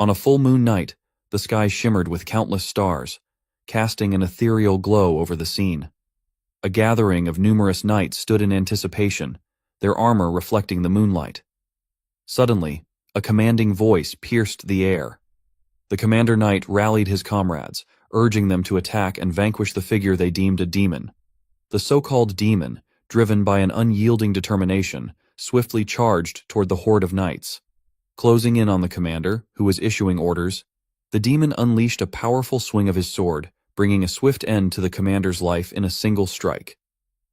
On a full moon night, the sky shimmered with countless stars, casting an ethereal glow over the scene. A gathering of numerous knights stood in anticipation, their armor reflecting the moonlight. Suddenly, a commanding voice pierced the air. The commander knight rallied his comrades, urging them to attack and vanquish the figure they deemed a demon. The so-called demon, driven by an unyielding determination, swiftly charged toward the horde of knights. Closing in on the commander, who was issuing orders, the demon unleashed a powerful swing of his sword, bringing a swift end to the commander's life in a single strike.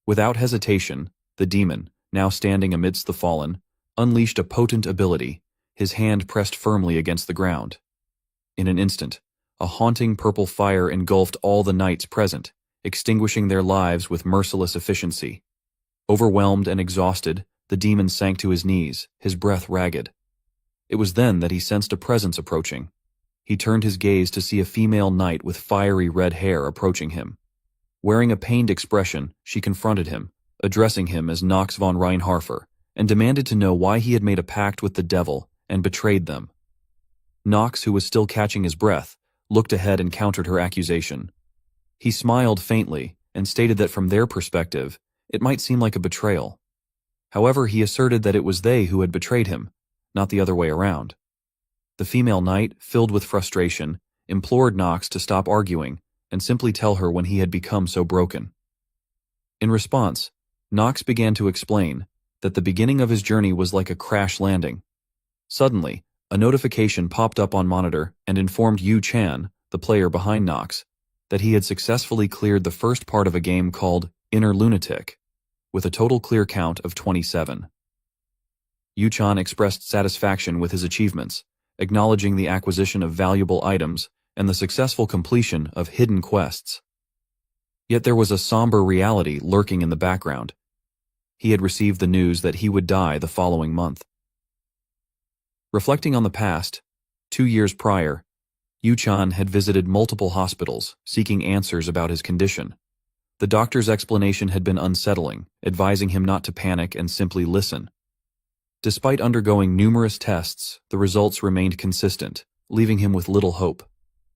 Without hesitation, the demon, now standing amidst the fallen, unleashed a potent ability, his hand pressed firmly against the ground. In an instant, a haunting purple fire engulfed all the knights present, extinguishing their lives with merciless efficiency. Overwhelmed and exhausted, the demon sank to his knees, his breath ragged. It was then that he sensed a presence approaching. He turned his gaze to see a female knight with fiery red hair approaching him. Wearing a pained expression, she confronted him, addressing him as Nox von Reinharfer, and demanded to know why he had made a pact with the devil and betrayed them. Nox, who was still catching his breath, looked ahead and countered her accusation. He smiled faintly and stated that from their perspective, it might seem like a betrayal. However, he asserted that it was they who had betrayed him, not the other way around. The female knight, filled with frustration, implored Nox to stop arguing and simply tell her when he had become so broken. In response, Nox began to explain that the beginning of his journey was like a crash landing. Suddenly, a notification popped up on monitor and informed Yu Chan, the player behind Nox, that he had successfully cleared the first part of a game called Enrollment, with a total clear count of 27. Yu Chan expressed satisfaction with his achievements, acknowledging the acquisition of valuable items and the successful completion of hidden quests. Yet there was a somber reality lurking in the background. He had received the news that he would die the following month. Reflecting on the past, 2 years prior, Yu Chan had visited multiple hospitals, seeking answers about his condition. The doctor's explanation had been unsettling, advising him not to panic and simply listen. Despite undergoing numerous tests, the results remained consistent, leaving him with little hope.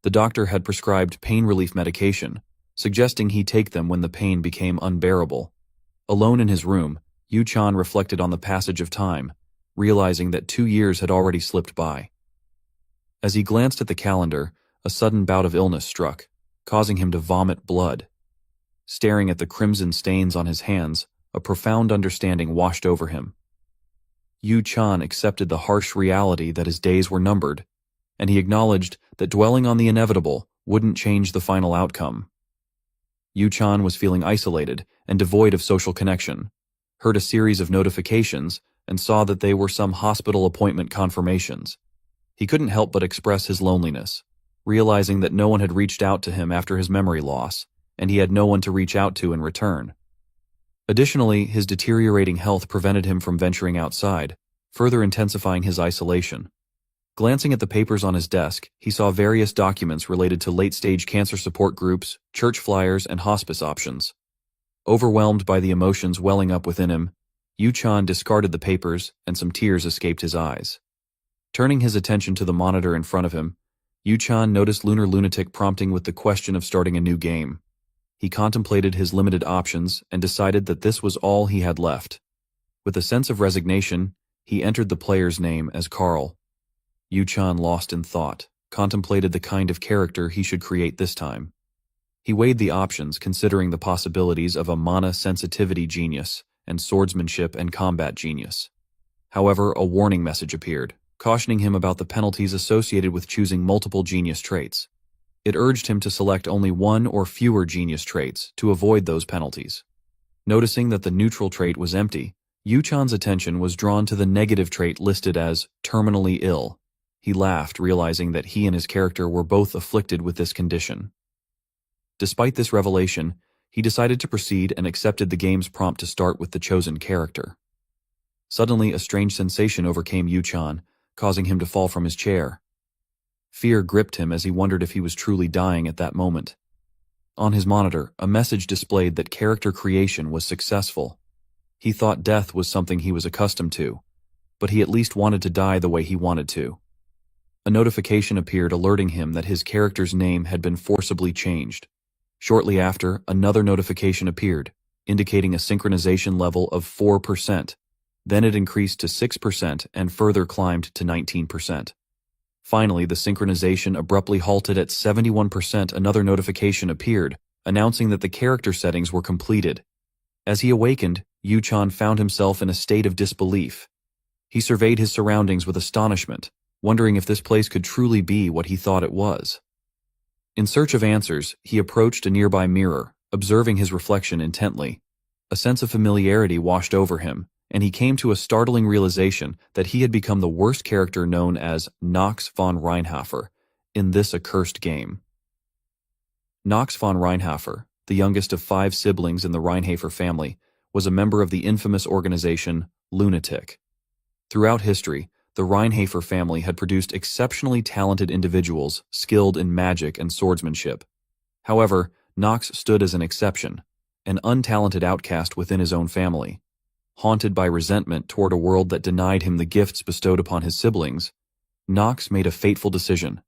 The doctor had prescribed pain relief medication, suggesting he take them when the pain became unbearable. Alone in his room, Yu Chan reflected on the passage of time, realizing that 2 years had already slipped by. As he glanced at the calendar, a sudden bout of illness struck, causing him to vomit blood. Staring at the crimson stains on his hands, a profound understanding washed over him. Yu Chan accepted the harsh reality that his days were numbered, and he acknowledged that dwelling on the inevitable wouldn't change the final outcome. Yu Chan was feeling isolated and devoid of social connection, heard a series of notifications, and saw that they were some hospital appointment confirmations. He couldn't help but express his loneliness, realizing that no one had reached out to him after his memory loss, and he had no one to reach out to in return. Additionally, his deteriorating health prevented him from venturing outside, further intensifying his isolation. Glancing at the papers on his desk, he saw various documents related to late-stage cancer support groups, church flyers, and hospice options. Overwhelmed by the emotions welling up within him, Yu Chan discarded the papers, and some tears escaped his eyes. Turning his attention to the monitor in front of him, Yu Chan noticed Lunar Lunatic prompting with the question of starting a new game. He contemplated his limited options and decided that this was all he had left. With a sense of resignation, he entered the player's name as Carl. Yu Chan, lost in thought, contemplated the kind of character he should create this time. He weighed the options, considering the possibilities of a mana sensitivity genius and swordsmanship and combat genius. However, a warning message appeared, cautioning him about the penalties associated with choosing multiple genius traits. It urged him to select only one or fewer genius traits to avoid those penalties. Noticing that the neutral trait was empty, Yu Chan's attention was drawn to the negative trait listed as terminally ill. He laughed, realizing that he and his character were both afflicted with this condition. Despite this revelation, he decided to proceed and accepted the game's prompt to start with the chosen character. Suddenly, a strange sensation overcame Yu Chan, causing him to fall from his chair. Fear gripped him as he wondered if he was truly dying at that moment. On his monitor, a message displayed that character creation was successful. He thought death was something he was accustomed to, but he at least wanted to die the way he wanted to. A notification appeared alerting him that his character's name had been forcibly changed. Shortly after, another notification appeared, indicating a synchronization level of 4%. Then it increased to 6% and further climbed to 19%. Finally, the synchronization abruptly halted at 71%. Another notification appeared, announcing that the character settings were completed. As he awakened, Yu-chan found himself in a state of disbelief. He surveyed his surroundings with astonishment, wondering if this place could truly be what he thought it was. In search of answers, he approached a nearby mirror, observing his reflection intently. A sense of familiarity washed over him, and he came to a startling realization that he had become the worst character known as Nox von Reinhofer in this accursed game. Nox von Reinhofer, the youngest of 5 siblings in the Reinhofer family, was a member of the infamous organization Lunatic. Throughout history, the Reinhofer family had produced exceptionally talented individuals skilled in magic and swordsmanship. However, Nox stood as an exception, an untalented outcast within his own family. Haunted by resentment toward a world that denied him the gifts bestowed upon his siblings, Nox made a fateful decision.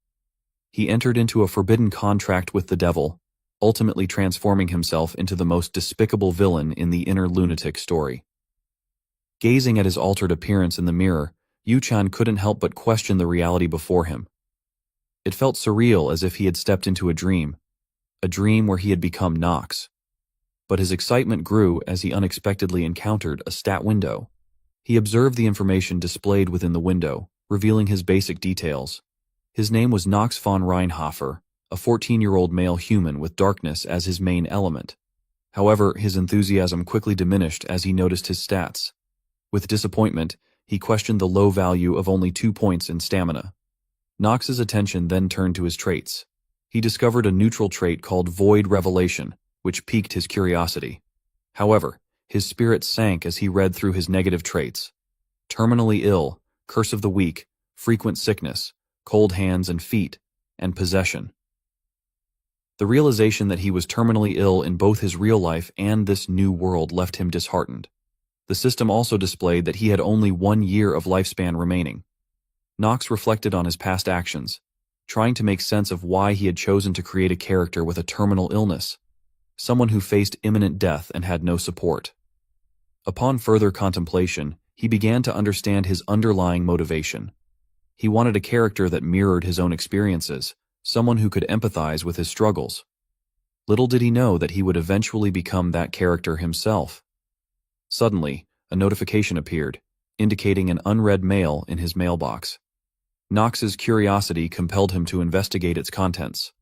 He entered into a forbidden contract with the devil, ultimately transforming himself into the most despicable villain in the inner lunatic story. Gazing at his altered appearance in the mirror, Yu-chan couldn't help but question the reality before him. It felt surreal, as if he had stepped into a dream where he had become Nox. But his excitement grew as he unexpectedly encountered a stat window. He observed the information displayed within the window, revealing his basic details. His name was Nox von Reinhofer, a 14-year-old male human with darkness as his main element. However, his enthusiasm quickly diminished as he noticed his stats. With disappointment, he questioned the low value of only 2 points in stamina. Nox's attention then turned to his traits. He discovered a neutral trait called Void Revelation, which piqued his curiosity. However, his spirit sank as he read through his negative traits. Terminally ill, curse of the weak, frequent sickness, cold hands and feet, and possession. The realization that he was terminally ill in both his real life and this new world left him disheartened. The system also displayed that he had only 1 year of lifespan remaining. Nox reflected on his past actions, trying to make sense of why he had chosen to create a character with a terminal illness, someone who faced imminent death and had no support. Upon further contemplation, he began to understand his underlying motivation. He wanted a character that mirrored his own experiences, someone who could empathize with his struggles. Little did he know that he would eventually become that character himself. Suddenly, a notification appeared, indicating an unread mail in his mailbox. Nox's curiosity compelled him to investigate its contents.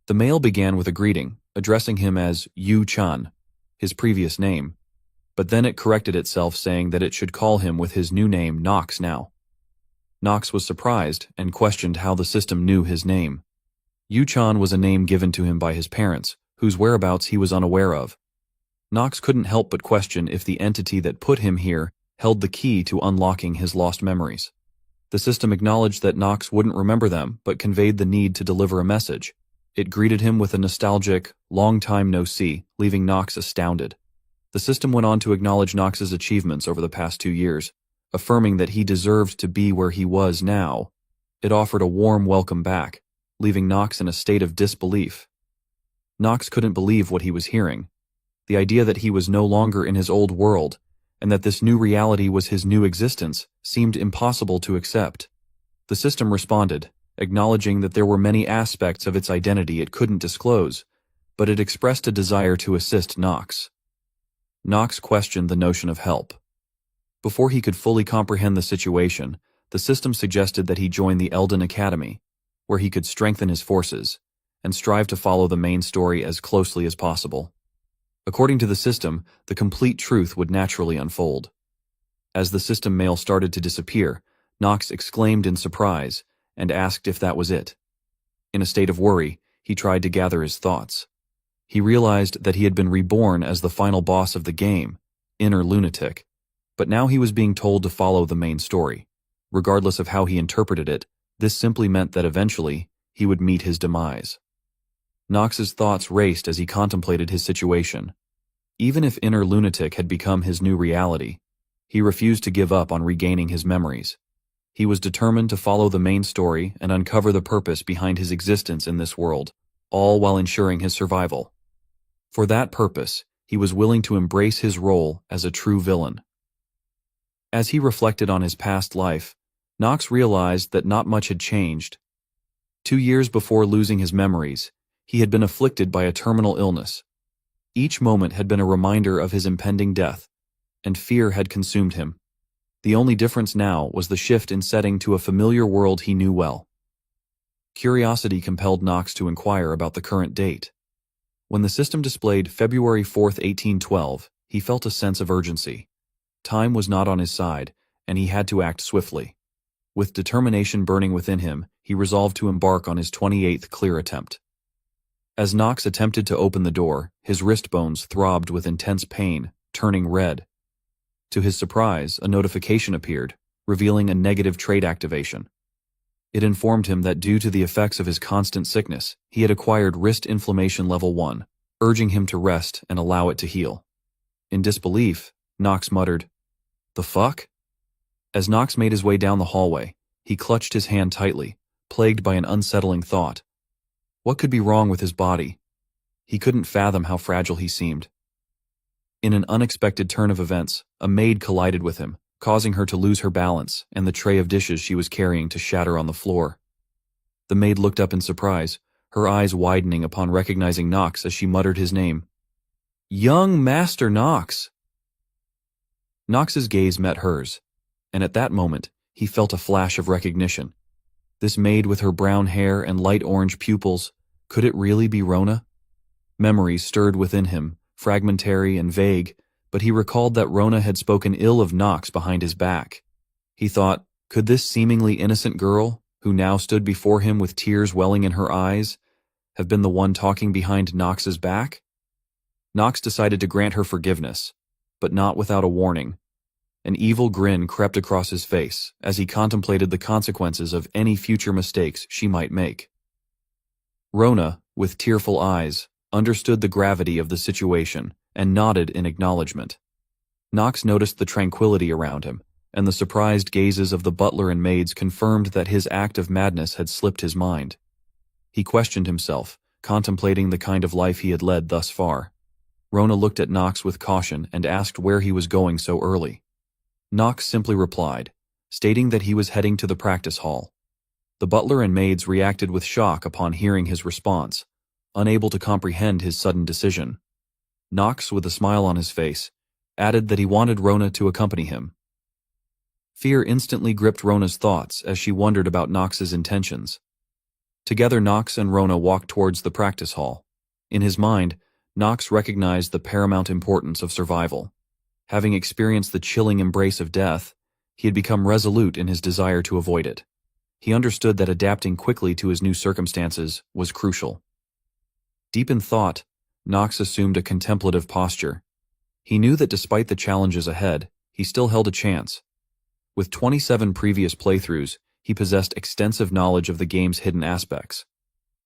The mail began with a greeting, addressing him as Yu-chan, his previous name, but then it corrected itself, saying that it should call him with his new name Nox now. Nox was surprised and questioned how the system knew his name. Yu-chan was a name given to him by his parents, whose whereabouts he was unaware of. Nox couldn't help but question if the entity that put him here held the key to unlocking his lost memories. The system acknowledged that Nox wouldn't remember them, but conveyed the need to deliver a message. It greeted him with a nostalgic, "Long time no see," leaving Nox astounded. The system went on to acknowledge Nox's achievements over the past 2 years, affirming that he deserved to be where he was now. It offered a warm welcome back, leaving Nox in a state of disbelief. Nox couldn't believe what he was hearing. The idea that he was no longer in his old world, and that this new reality was his new existence, seemed impossible to accept. The system responded, acknowledging that there were many aspects of its identity it couldn't disclose, but it expressed a desire to assist Nox. Nox questioned the notion of help. Before he could fully comprehend the situation, the system suggested that he join the Elden Academy, where he could strengthen his forces and strive to follow the main story as closely as possible. According to the system, the complete truth would naturally unfold. As the system mail started to disappear, Nox exclaimed in surprise and asked if that was it. In a state of worry, he tried to gather his thoughts. He realized that he had been reborn as the final boss of the game, Inner Lunatic, but now he was being told to follow the main story. Regardless of how he interpreted it, this simply meant that eventually he would meet his demise. Nox's thoughts raced as he contemplated his situation. Even if Inner Lunatic had become his new reality, he refused to give up on regaining his memories. He was determined to follow the main story and uncover the purpose behind his existence in this world, all while ensuring his survival. For that purpose, he was willing to embrace his role as a true villain. As he reflected on his past life, Knox realized that not much had changed. 2 years before losing his memories, he had been afflicted by a terminal illness. Each moment had been a reminder of his impending death, and fear had consumed him. The only difference now was the shift in setting to a familiar world he knew well. Curiosity compelled Knox to inquire about the current date. When the system displayed February 4, 1812, he felt a sense of urgency. Time was not on his side, and he had to act swiftly. With determination burning within him, he resolved to embark on his 28th clear attempt. As Knox attempted to open the door, his wrist bones throbbed with intense pain, turning red. To his surprise, a notification appeared, revealing a negative trait activation. It informed him that due to the effects of his constant sickness, he had acquired wrist inflammation level 1, urging him to rest and allow it to heal. In disbelief, Knox muttered, "The fuck?" As Knox made his way down the hallway, he clutched his hand tightly, plagued by an unsettling thought. What could be wrong with his body? He couldn't fathom how fragile he seemed. In an unexpected turn of events, a maid collided with him, causing her to lose her balance and the tray of dishes she was carrying to shatter on the floor. The maid looked up in surprise, her eyes widening upon recognizing Knox as she muttered his name. "Young Master Knox!" Knox's gaze met hers, and at that moment, he felt a flash of recognition. This maid with her brown hair and light orange pupils, could it really be Rona? Memories stirred within him, fragmentary and vague, but he recalled that Rona had spoken ill of Knox behind his back. He thought, could this seemingly innocent girl, who now stood before him with tears welling in her eyes, have been the one talking behind Knox's back? Knox decided to grant her forgiveness, but not without a warning. An evil grin crept across his face as he contemplated the consequences of any future mistakes she might make. Rona, with tearful eyes, understood the gravity of the situation and nodded in acknowledgement. Knox noticed the tranquility around him, and the surprised gazes of the butler and maids confirmed that his act of madness had slipped his mind. He questioned himself, contemplating the kind of life he had led thus far. Rona looked at Knox with caution and asked where he was going so early. Knox simply replied, stating that he was heading to the practice hall. The butler and maids reacted with shock upon hearing his response, unable to comprehend his sudden decision. Knox, with a smile on his face, added that he wanted Rona to accompany him. Fear instantly gripped Rona's thoughts as she wondered about Knox's intentions. Together Knox and Rona walked towards the practice hall. In his mind, Knox recognized the paramount importance of survival. Having experienced the chilling embrace of death, he had become resolute in his desire to avoid it. He understood that adapting quickly to his new circumstances was crucial. Deep in thought, Knox assumed a contemplative posture. He knew that despite the challenges ahead, he still held a chance. With 27 previous playthroughs, he possessed extensive knowledge of the game's hidden aspects.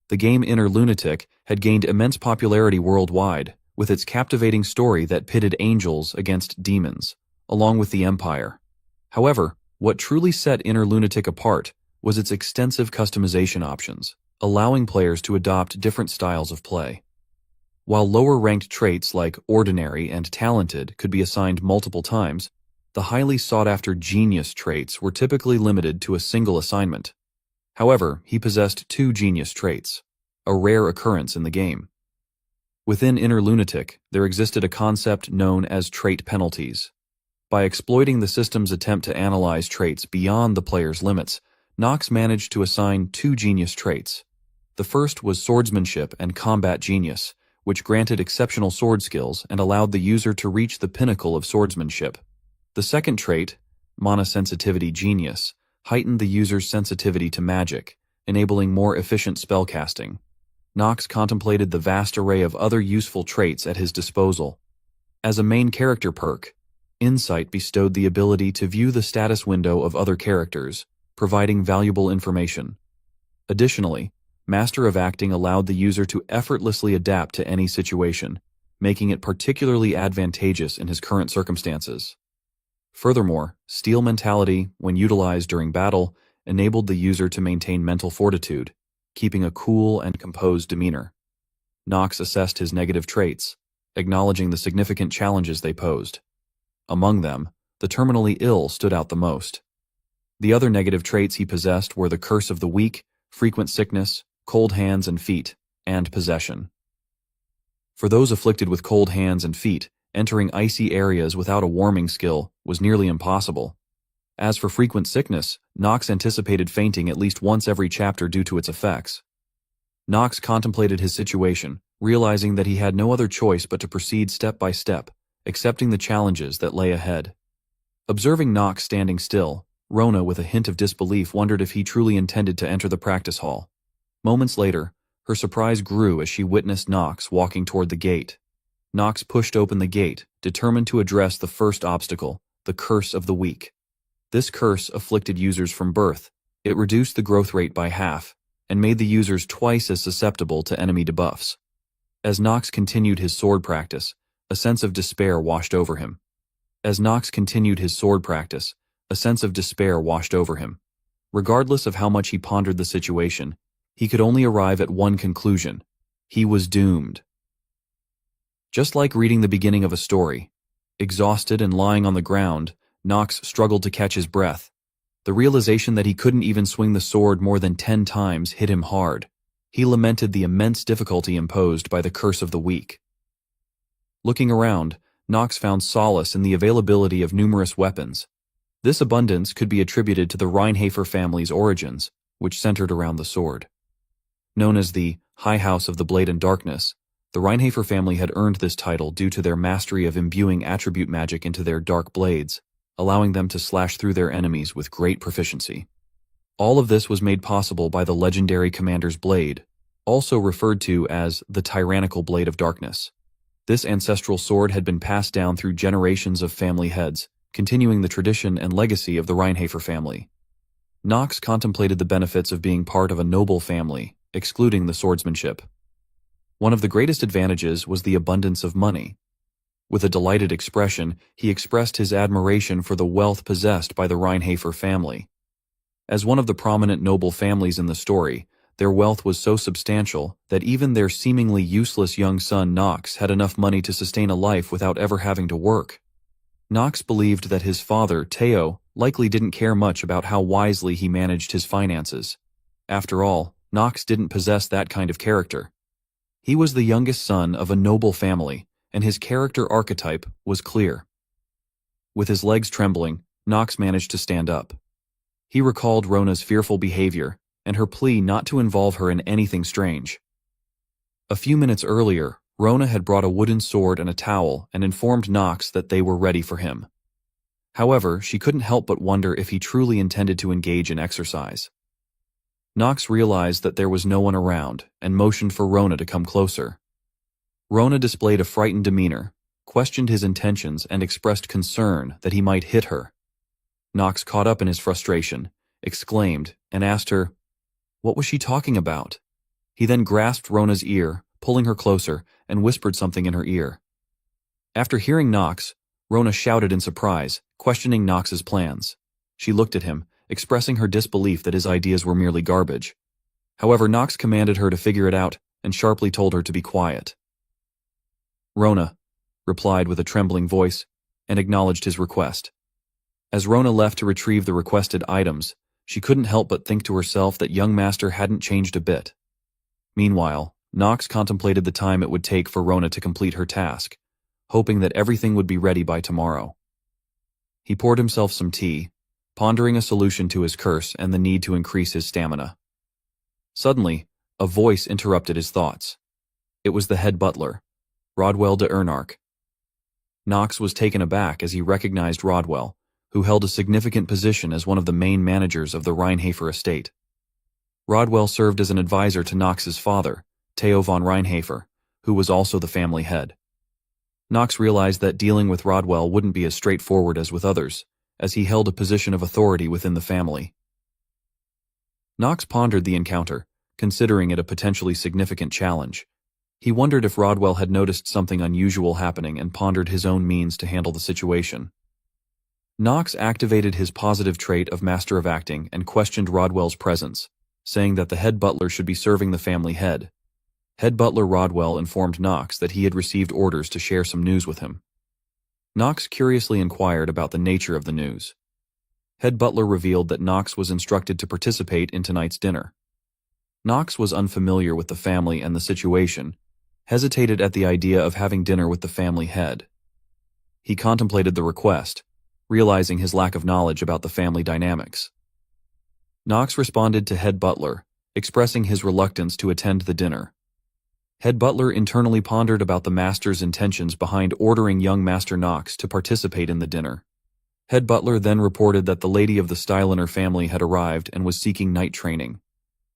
The game Enrollment had gained immense popularity worldwide, with its captivating story that pitted angels against demons, along with the Empire. However, what truly set Enrollment apart was its extensive customization options, allowing players to adopt different styles of play. While lower-ranked traits like Ordinary and Talented could be assigned multiple times, the highly sought-after Genius traits were typically limited to a single assignment. However, he possessed 2 Genius traits, a rare occurrence in the game. Within Inner Lunatic, there existed a concept known as trait penalties. By exploiting the system's attempt to analyze traits beyond the player's limits, Knox managed to assign 2 Genius traits. The first was Swordsmanship and Combat Genius, which granted exceptional sword skills and allowed the user to reach the pinnacle of swordsmanship. The second trait, Mana Sensitivity Genius, heightened the user's sensitivity to magic, enabling more efficient spellcasting. Knox contemplated the vast array of other useful traits at his disposal. As a main character perk, Insight bestowed the ability to view the status window of other characters, providing valuable information. Additionally, Master of Acting allowed the user to effortlessly adapt to any situation, making it particularly advantageous in his current circumstances. Furthermore, steel mentality, when utilized during battle, enabled the user to maintain mental fortitude, keeping a cool and composed demeanor. Knox assessed his negative traits, acknowledging the significant challenges they posed. Among them, the terminally ill stood out the most. The other negative traits he possessed were the curse of the weak, frequent sickness, cold hands and feet, and possession. For those afflicted with cold hands and feet, entering icy areas without a warming skill was nearly impossible. As for frequent sickness, Knox anticipated fainting at least once every chapter due to its effects. Knox contemplated his situation, realizing that he had no other choice but to proceed step by step, accepting the challenges that lay ahead. Observing Knox standing still, Rona, with a hint of disbelief, wondered if he truly intended to enter the practice hall. Moments later, her surprise grew as she witnessed Knox walking toward the gate. Knox pushed open the gate, determined to address the first obstacle, the curse of the weak. This curse afflicted users from birth. It reduced the growth rate by half, and made the users twice as susceptible to enemy debuffs. As Knox continued his sword practice, a sense of despair washed over him. Regardless of how much he pondered the situation, he could only arrive at one conclusion: he was doomed. Just like reading the beginning of a story, exhausted and lying on the ground, Knox struggled to catch his breath. The realization that he couldn't even swing the sword more than 10 times hit him hard. He lamented the immense difficulty imposed by the curse of the weak. Looking around, Knox found solace in the availability of numerous weapons. This abundance could be attributed to the Reinhardt family's origins, which centered around the sword. Known as the High House of the Blade and Darkness, the Reinhardt family had earned this title due to their mastery of imbuing attribute magic into their dark blades, allowing them to slash through their enemies with great proficiency. All of this was made possible by the legendary Commander's Blade, also referred to as the Tyrannical Blade of Darkness. This ancestral sword had been passed down through generations of family heads, continuing the tradition and legacy of the Reinhardt family. Knox contemplated the benefits of being part of a noble family, excluding the swordsmanship. One of the greatest advantages was the abundance of money. With a delighted expression, he expressed his admiration for the wealth possessed by the Reinhardt family. As one of the prominent noble families in the story, their wealth was so substantial that even their seemingly useless young son Knox had enough money to sustain a life without ever having to work. Knox believed that his father, Teo, likely didn't care much about how wisely he managed his finances. After all, Knox didn't possess that kind of character. He was the youngest son of a noble family, and his character archetype was clear. With his legs trembling, Knox managed to stand up. He recalled Rona's fearful behavior and her plea not to involve her in anything strange. A few minutes earlier, Rona had brought a wooden sword and a towel and informed Knox that they were ready for him. However, she couldn't help but wonder if he truly intended to engage in exercise. Knox realized that there was no one around and motioned for Rona to come closer. Rona displayed a frightened demeanor, questioned his intentions, and expressed concern that he might hit her. Knox, caught up in his frustration, exclaimed and asked her, what was she talking about? He then grasped Rona's ear, pulling her closer, and whispered something in her ear. After hearing Knox, Rona shouted in surprise, questioning Knox's plans. She looked at him, expressing her disbelief that his ideas were merely garbage. However, Knox commanded her to figure it out and sharply told her to be quiet. Rona replied with a trembling voice and acknowledged his request. As Rona left to retrieve the requested items, she couldn't help but think to herself that young master hadn't changed a bit. Meanwhile, Knox contemplated the time it would take for Rona to complete her task, hoping that everything would be ready by tomorrow. He poured himself some tea, pondering a solution to his curse and the need to increase his stamina. Suddenly, a voice interrupted his thoughts. It was the head butler, Rodwell de Ernark. Knox was taken aback as he recognized Rodwell, who held a significant position as one of the main managers of the Reinhardt estate. Rodwell served as an advisor to Knox's father, Theo von Reinhardt, who was also the family head. Knox realized that dealing with Rodwell wouldn't be as straightforward as with others, as he held a position of authority within the family. Knox pondered the encounter, considering it a potentially significant challenge. He wondered if Rodwell had noticed something unusual happening and pondered his own means to handle the situation. Knox activated his positive trait of Master of Acting and questioned Rodwell's presence, saying that the head butler should be serving the family head. Head butler Rodwell informed Knox that he had received orders to share some news with him. Knox curiously inquired about the nature of the news. Head butler revealed that Knox was instructed to participate in tonight's dinner. Knox was unfamiliar with the family and the situation, hesitated at the idea of having dinner with the family head. He contemplated the request, realizing his lack of knowledge about the family dynamics. Knox responded to head butler, expressing his reluctance to attend the dinner. Head butler internally pondered about the master's intentions behind ordering young Master Knox to participate in the dinner. Head butler then reported that the lady of the Styliner family had arrived and was seeking night training.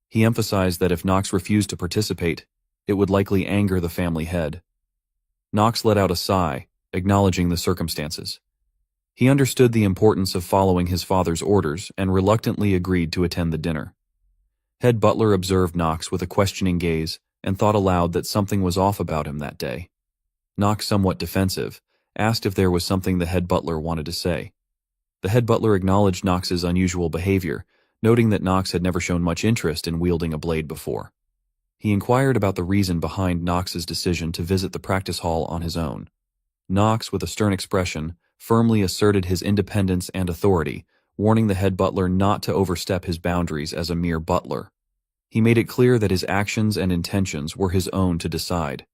He emphasized that if Knox refused to participate, it would likely anger the family head. Knox let out a sigh, acknowledging the circumstances. He understood the importance of following his father's orders and reluctantly agreed to attend the dinner. Head butler observed Knox with a questioning gaze and thought aloud that something was off about him that day. Knox, somewhat defensive, asked if there was something the head butler wanted to say. The head butler acknowledged Knox's unusual behavior, noting that Knox had never shown much interest in wielding a blade before. He inquired about the reason behind Knox's decision to visit the practice hall on his own. Knox, with a stern expression, firmly asserted his independence and authority, warning the head butler not to overstep his boundaries as a mere butler. He made it clear that his actions and intentions were his own to decide.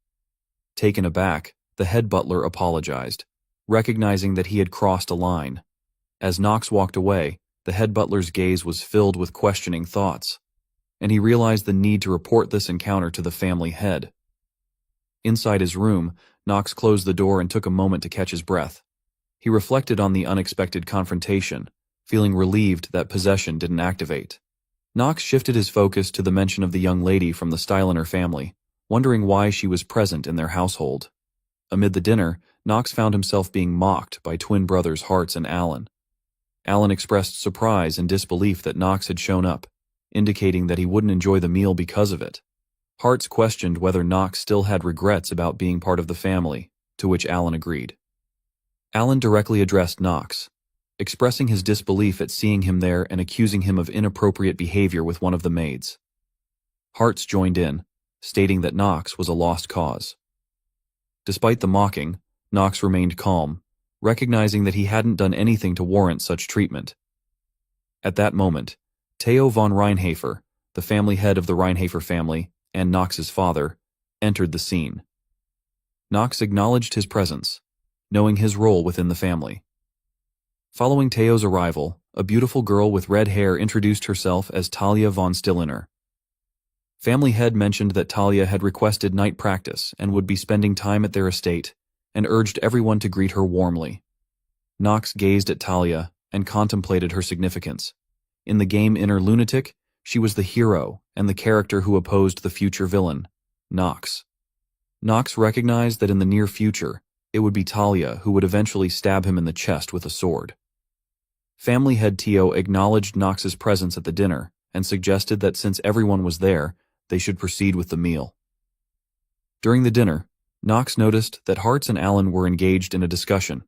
Taken aback, the head butler apologized, recognizing that he had crossed a line. As Knox walked away, the head butler's gaze was filled with questioning thoughts, and he realized the need to report this encounter to the family head. Inside his room, Knox closed the door and took a moment to catch his breath. He reflected on the unexpected confrontation, feeling relieved that possession didn't activate. Knox shifted his focus to the mention of the young lady from the Styliner family, wondering why she was present in their household. Amid the dinner, Knox found himself being mocked by twin brothers Hartz and Alan. Alan expressed surprise and disbelief that Knox had shown up, indicating that he wouldn't enjoy the meal because of it. Hartz questioned whether Knox still had regrets about being part of the family, to which Alan agreed. Alan directly addressed Knox, expressing his disbelief at seeing him there and accusing him of inappropriate behavior with one of the maids. Hartz joined in, stating that Knox was a lost cause. Despite the mocking, Knox remained calm, recognizing that he hadn't done anything to warrant such treatment. At that moment, Theo von Reinhafer, the family head of the Reinhafer family, and Knox's father, entered the scene. Knox acknowledged his presence, knowing his role within the family. Following Theo's arrival, a beautiful girl with red hair introduced herself as Talia von Stilliner. Family head mentioned that Talia had requested night practice and would be spending time at their estate, and urged everyone to greet her warmly. Knox gazed at Talia and contemplated her significance. In the game Inner Lunatic, she was the hero and the character who opposed the future villain, Knox. Knox recognized that in the near future, it would be Talia who would eventually stab him in the chest with a sword. Family head Theo acknowledged Knox's presence at the dinner and suggested that since everyone was there, they should proceed with the meal. During the dinner, Knox noticed that Hartz and Alan were engaged in a discussion.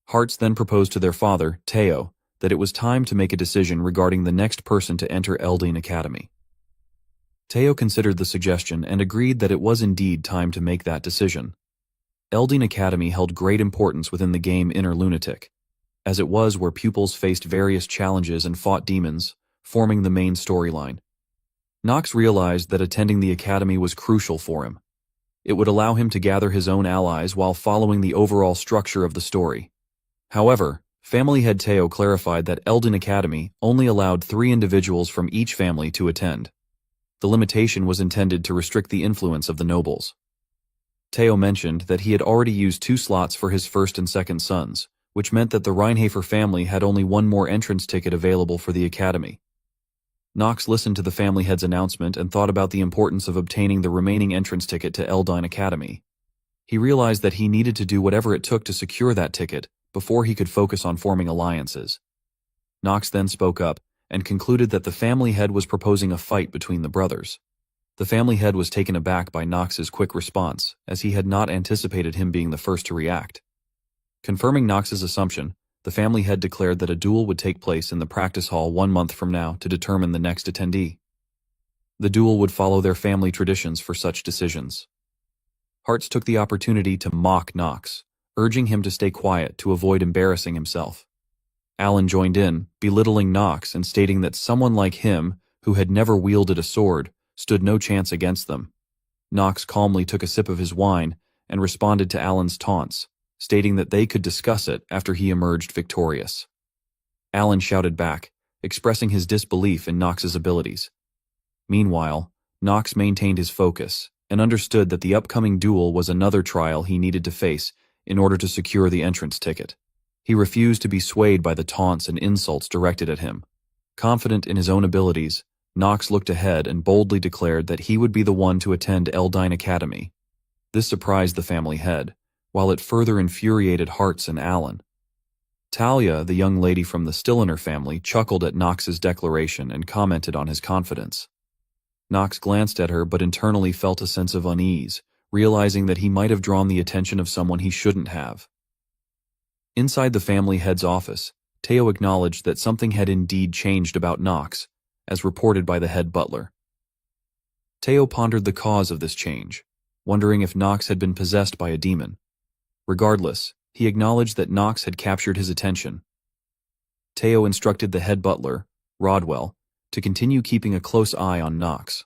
Hartz then proposed to their father, Theo, that it was time to make a decision regarding the next person to enter Eldine Academy. Theo considered the suggestion and agreed that it was indeed time to make that decision. Eldine Academy held great importance within the game Inner Lunatic, as it was where pupils faced various challenges and fought demons, forming the main storyline. Knox realized that attending the academy was crucial for him. It would allow him to gather his own allies while following the overall structure of the story. However, family head Theo clarified that Eldin Academy only allowed 3 individuals from each family to attend. The limitation was intended to restrict the influence of the nobles. Theo mentioned that he had already used 2 slots for his first and second sons, which meant that the Reinhafer family had only 1 more entrance ticket available for the academy. Knox listened to the family head's announcement and thought about the importance of obtaining the remaining entrance ticket to Eldine Academy. He realized that he needed to do whatever it took to secure that ticket before he could focus on forming alliances. Knox then spoke up and concluded that the family head was proposing a fight between the brothers. The family head was taken aback by Knox's quick response, as he had not anticipated him being the first to react. Confirming Knox's assumption, The family head declared that a duel would take place in the practice hall 1 month from now to determine the next attendee. The duel would follow their family traditions for such decisions. Hartz took the opportunity to mock Knox, urging him to stay quiet to avoid embarrassing himself. Alan joined in, belittling Knox and stating that someone like him, who had never wielded a sword, stood no chance against them. Knox calmly took a sip of his wine and responded to Alan's taunts, stating that they could discuss it after he emerged victorious. Alan shouted back, expressing his disbelief in Knox's abilities. Meanwhile, Knox maintained his focus and understood that the upcoming duel was another trial he needed to face in order to secure the entrance ticket. He refused to be swayed by the taunts and insults directed at him. Confident in his own abilities, Knox looked ahead and boldly declared that he would be the one to attend Eldine Academy. This surprised the family head, while it further infuriated Hartz and Alan. Talia, the young lady from the Stilliner family, chuckled at Knox's declaration and commented on his confidence. Knox glanced at her but internally felt a sense of unease, realizing that he might have drawn the attention of someone he shouldn't have. Inside the family head's office, Teo acknowledged that something had indeed changed about Knox, as reported by the head butler. Teo pondered the cause of this change, wondering if Knox had been possessed by a demon. Regardless, he acknowledged that Knox had captured his attention. Teo instructed the head butler, Rodwell, to continue keeping a close eye on Knox.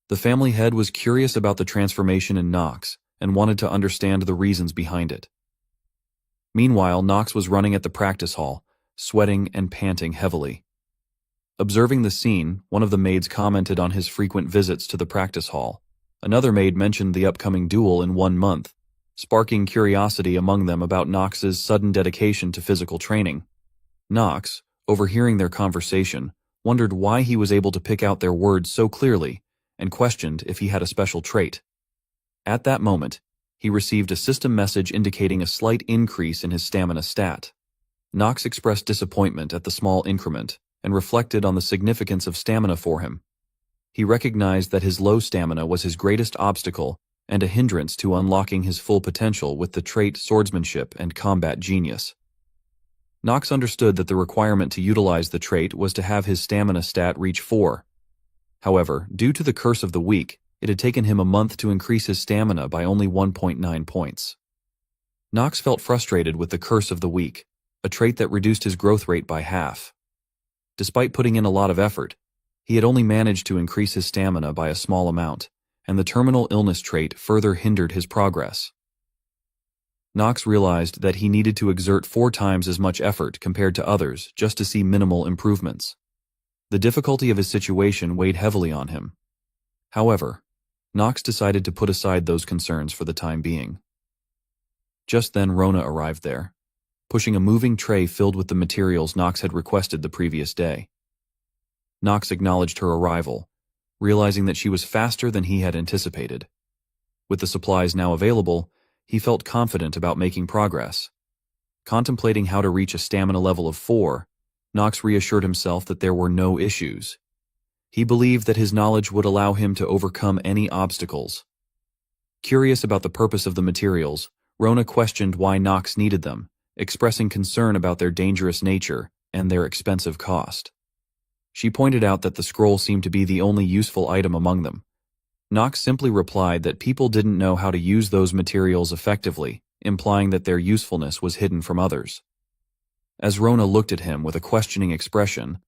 The family head was curious about the transformation in Knox and wanted to understand the reasons behind it. Meanwhile, Knox was running at the practice hall, sweating and panting heavily. Observing the scene, one of the maids commented on his frequent visits to the practice hall. Another maid mentioned the upcoming duel in 1 month, sparking curiosity among them about Knox's sudden dedication to physical training. Knox, overhearing their conversation, wondered why he was able to pick out their words so clearly and questioned if he had a special trait. At that moment, he received a system message indicating a slight increase in his stamina stat. Knox expressed disappointment at the small increment and reflected on the significance of stamina for him. He recognized that his low stamina was his greatest obstacle and a hindrance to unlocking his full potential with the trait swordsmanship and combat genius. Knox understood that the requirement to utilize the trait was to have his stamina stat reach 4. However, due to the curse of the week, it had taken him a month to increase his stamina by only 1.9 points. Knox felt frustrated with the curse of the week, a trait that reduced his growth rate by half. Despite putting in a lot of effort, he had only managed to increase his stamina by a small amount, and the terminal illness trait further hindered his progress. Knox realized that he needed to exert 4 times as much effort compared to others just to see minimal improvements. The difficulty of his situation weighed heavily on him. However, Knox decided to put aside those concerns for the time being. Just then Rona arrived there, pushing a moving tray filled with the materials Knox had requested the previous day. Knox acknowledged her arrival, realizing that she was faster than he had anticipated. With the supplies now available, he felt confident about making progress. Contemplating how to reach a stamina level of 4, Knox reassured himself that there were no issues. He believed that his knowledge would allow him to overcome any obstacles. Curious about the purpose of the materials, Rona questioned why Knox needed them, expressing concern about their dangerous nature and their expensive cost. She pointed out that the scroll seemed to be the only useful item among them. Knox simply replied that people didn't know how to use those materials effectively, implying that their usefulness was hidden from others. As Rona looked at him with a questioning expression,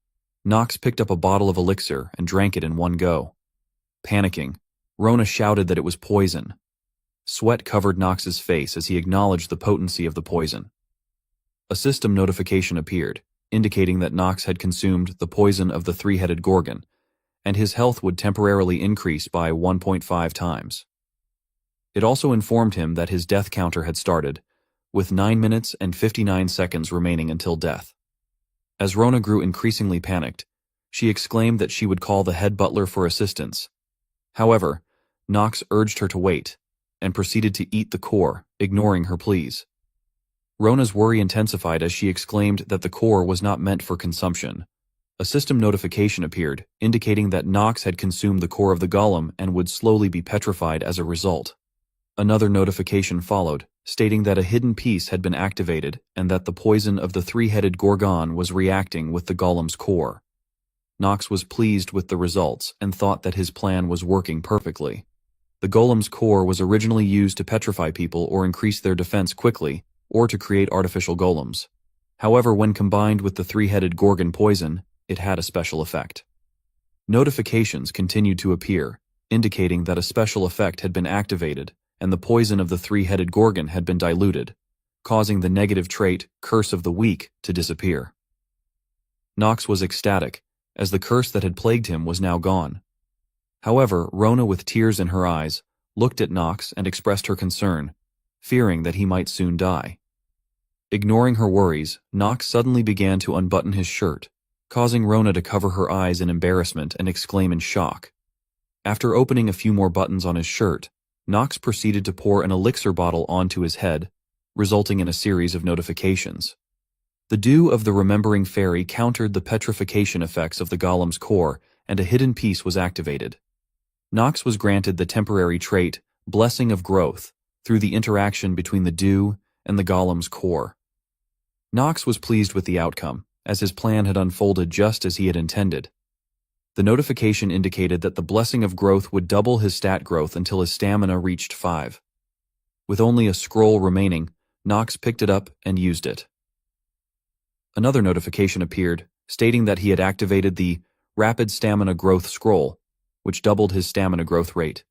Knox picked up a bottle of elixir and drank it in one go. Panicking, Rona shouted that it was poison. Sweat covered Knox's face as he acknowledged the potency of the poison. A system notification appeared, indicating that Knox had consumed the poison of the 3-headed gorgon, and his health would temporarily increase by 1.5 times. It also informed him that his death counter had started, with 9 minutes and 59 seconds remaining until death. As Rona grew increasingly panicked, she exclaimed that she would call the head butler for assistance. However, Knox urged her to wait, and proceeded to eat the core, ignoring her pleas. Rona's worry intensified as she exclaimed that the core was not meant for consumption. A system notification appeared, indicating that Knox had consumed the core of the golem and would slowly be petrified as a result. Another notification followed, stating that a hidden piece had been activated and that the poison of the three-headed Gorgon was reacting with the golem's core. Nox was pleased with the results and thought that his plan was working perfectly. The golem's core was originally used to petrify people or increase their defense quickly, or to create artificial golems. However, when combined with the three-headed Gorgon poison, it had a special effect. Notifications continued to appear, indicating that a special effect had been activated and the poison of the three-headed Gorgon had been diluted, causing the negative trait, Curse of the Weak, to disappear. Nox was ecstatic, as the curse that had plagued him was now gone. However, Rona, with tears in her eyes, looked at Nox and expressed her concern, fearing that he might soon die. Ignoring her worries, Nox suddenly began to unbutton his shirt, causing Rona to cover her eyes in embarrassment and exclaim in shock. After opening a few more buttons on his shirt, Nox proceeded to pour an elixir bottle onto his head, resulting in a series of notifications. The dew of the Remembering Fairy countered the petrification effects of the golem's core, and a hidden piece was activated. Nox was granted the temporary trait, Blessing of Growth, through the interaction between the dew and the golem's core. Nox was pleased with the outcome, as his plan had unfolded just as he had intended. The notification indicated that the Blessing of Growth would double his stat growth until his stamina reached 5. With only a scroll remaining, Nox picked it up and used it. Another notification appeared, stating that he had activated the Rapid Stamina Growth scroll, which doubled his stamina growth rate.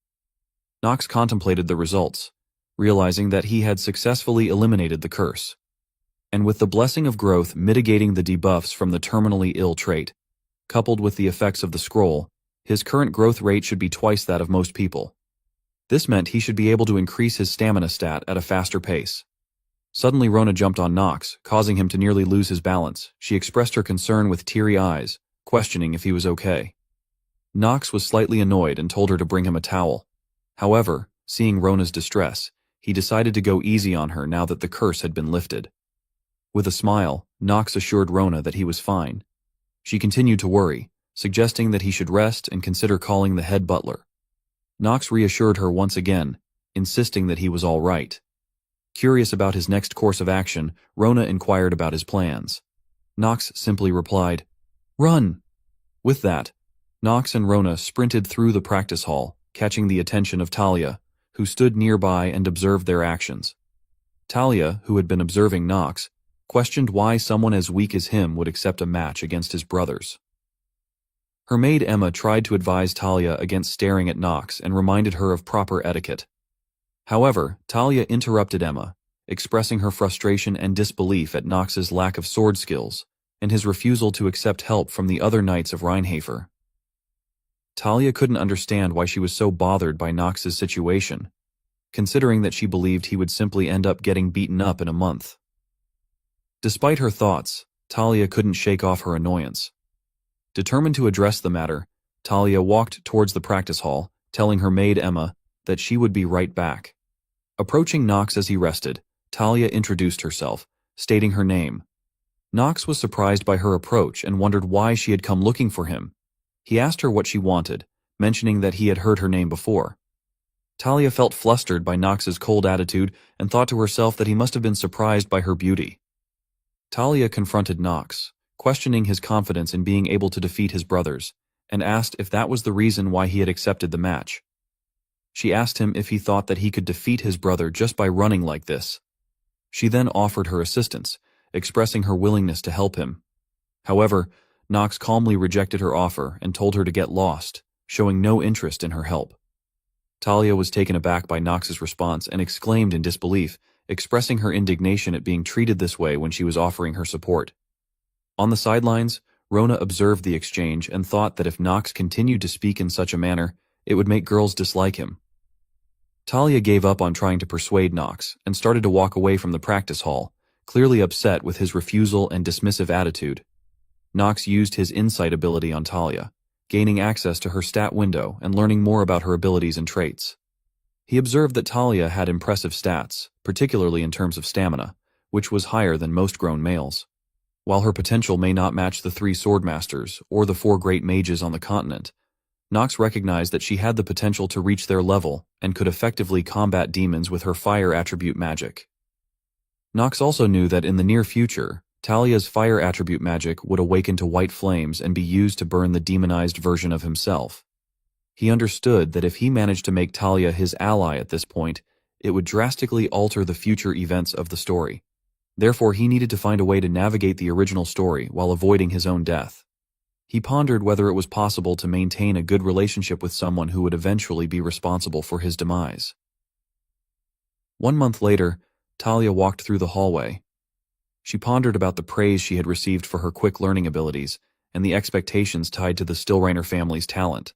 Nox contemplated the results, realizing that he had successfully eliminated the curse. And with the Blessing of Growth mitigating the debuffs from the terminally ill trait, coupled with the effects of the scroll, his current growth rate should be twice that of most people. This meant he should be able to increase his stamina stat at a faster pace. Suddenly Rona jumped on Nox, causing him to nearly lose his balance. She expressed her concern with teary eyes, questioning if he was okay. Nox was slightly annoyed and told her to bring him a towel. However, seeing Rona's distress, he decided to go easy on her now that the curse had been lifted. With a smile, Nox assured Rona that he was fine. She continued to worry, suggesting that he should rest and consider calling the head butler. Nox reassured her once again, insisting that he was all right. Curious about his next course of action, Rona inquired about his plans. Nox simply replied, "Run!" With that, Nox and Rona sprinted through the practice hall, catching the attention of Talia, who stood nearby and observed their actions. Talia, who had been observing Nox, questioned why someone as weak as him would accept a match against his brothers. Her maid Emma tried to advise Talia against staring at Nox and reminded her of proper etiquette. However, Talia interrupted Emma, expressing her frustration and disbelief at Nox's lack of sword skills and his refusal to accept help from the other knights of Reinhafer. Talia couldn't understand why she was so bothered by Nox's situation, considering that she believed he would simply end up getting beaten up in a month. Despite her thoughts, Talia couldn't shake off her annoyance. Determined to address the matter, Talia walked towards the practice hall, telling her maid Emma that she would be right back. Approaching Nox as he rested, Talia introduced herself, stating her name. Nox was surprised by her approach and wondered why she had come looking for him. He asked her what she wanted, mentioning that he had heard her name before. Talia felt flustered by Nox's cold attitude and thought to herself that he must have been surprised by her beauty. Talia confronted Nox, questioning his confidence in being able to defeat his brothers, and asked if that was the reason why he had accepted the match. She asked him if he thought that he could defeat his brother just by running like this. She then offered her assistance, expressing her willingness to help him. However, Nox calmly rejected her offer and told her to get lost, showing no interest in her help. Talia was taken aback by Nox's response and exclaimed in disbelief, expressing her indignation at being treated this way when she was offering her support. On the sidelines, Rona observed the exchange and thought that if Nox continued to speak in such a manner, it would make girls dislike him. Talia gave up on trying to persuade Nox and started to walk away from the practice hall, clearly upset with his refusal and dismissive attitude. Nox used his insight ability on Talia, gaining access to her stat window and learning more about her abilities and traits. He observed that Talia had impressive stats, particularly in terms of stamina, which was higher than most grown males. While her potential may not match the 3 swordmasters or the 4 great mages on the continent, Nox recognized that she had the potential to reach their level and could effectively combat demons with her fire attribute magic. Nox also knew that in the near future, Talia's fire attribute magic would awaken to white flames and be used to burn the demonized version of himself. He understood that if he managed to make Talia his ally at this point, it would drastically alter the future events of the story. Therefore, he needed to find a way to navigate the original story while avoiding his own death. He pondered whether it was possible to maintain a good relationship with someone who would eventually be responsible for his demise. 1 month later, Talia walked through the hallway. She pondered about the praise she had received for her quick learning abilities and the expectations tied to the Stillreiner family's talent.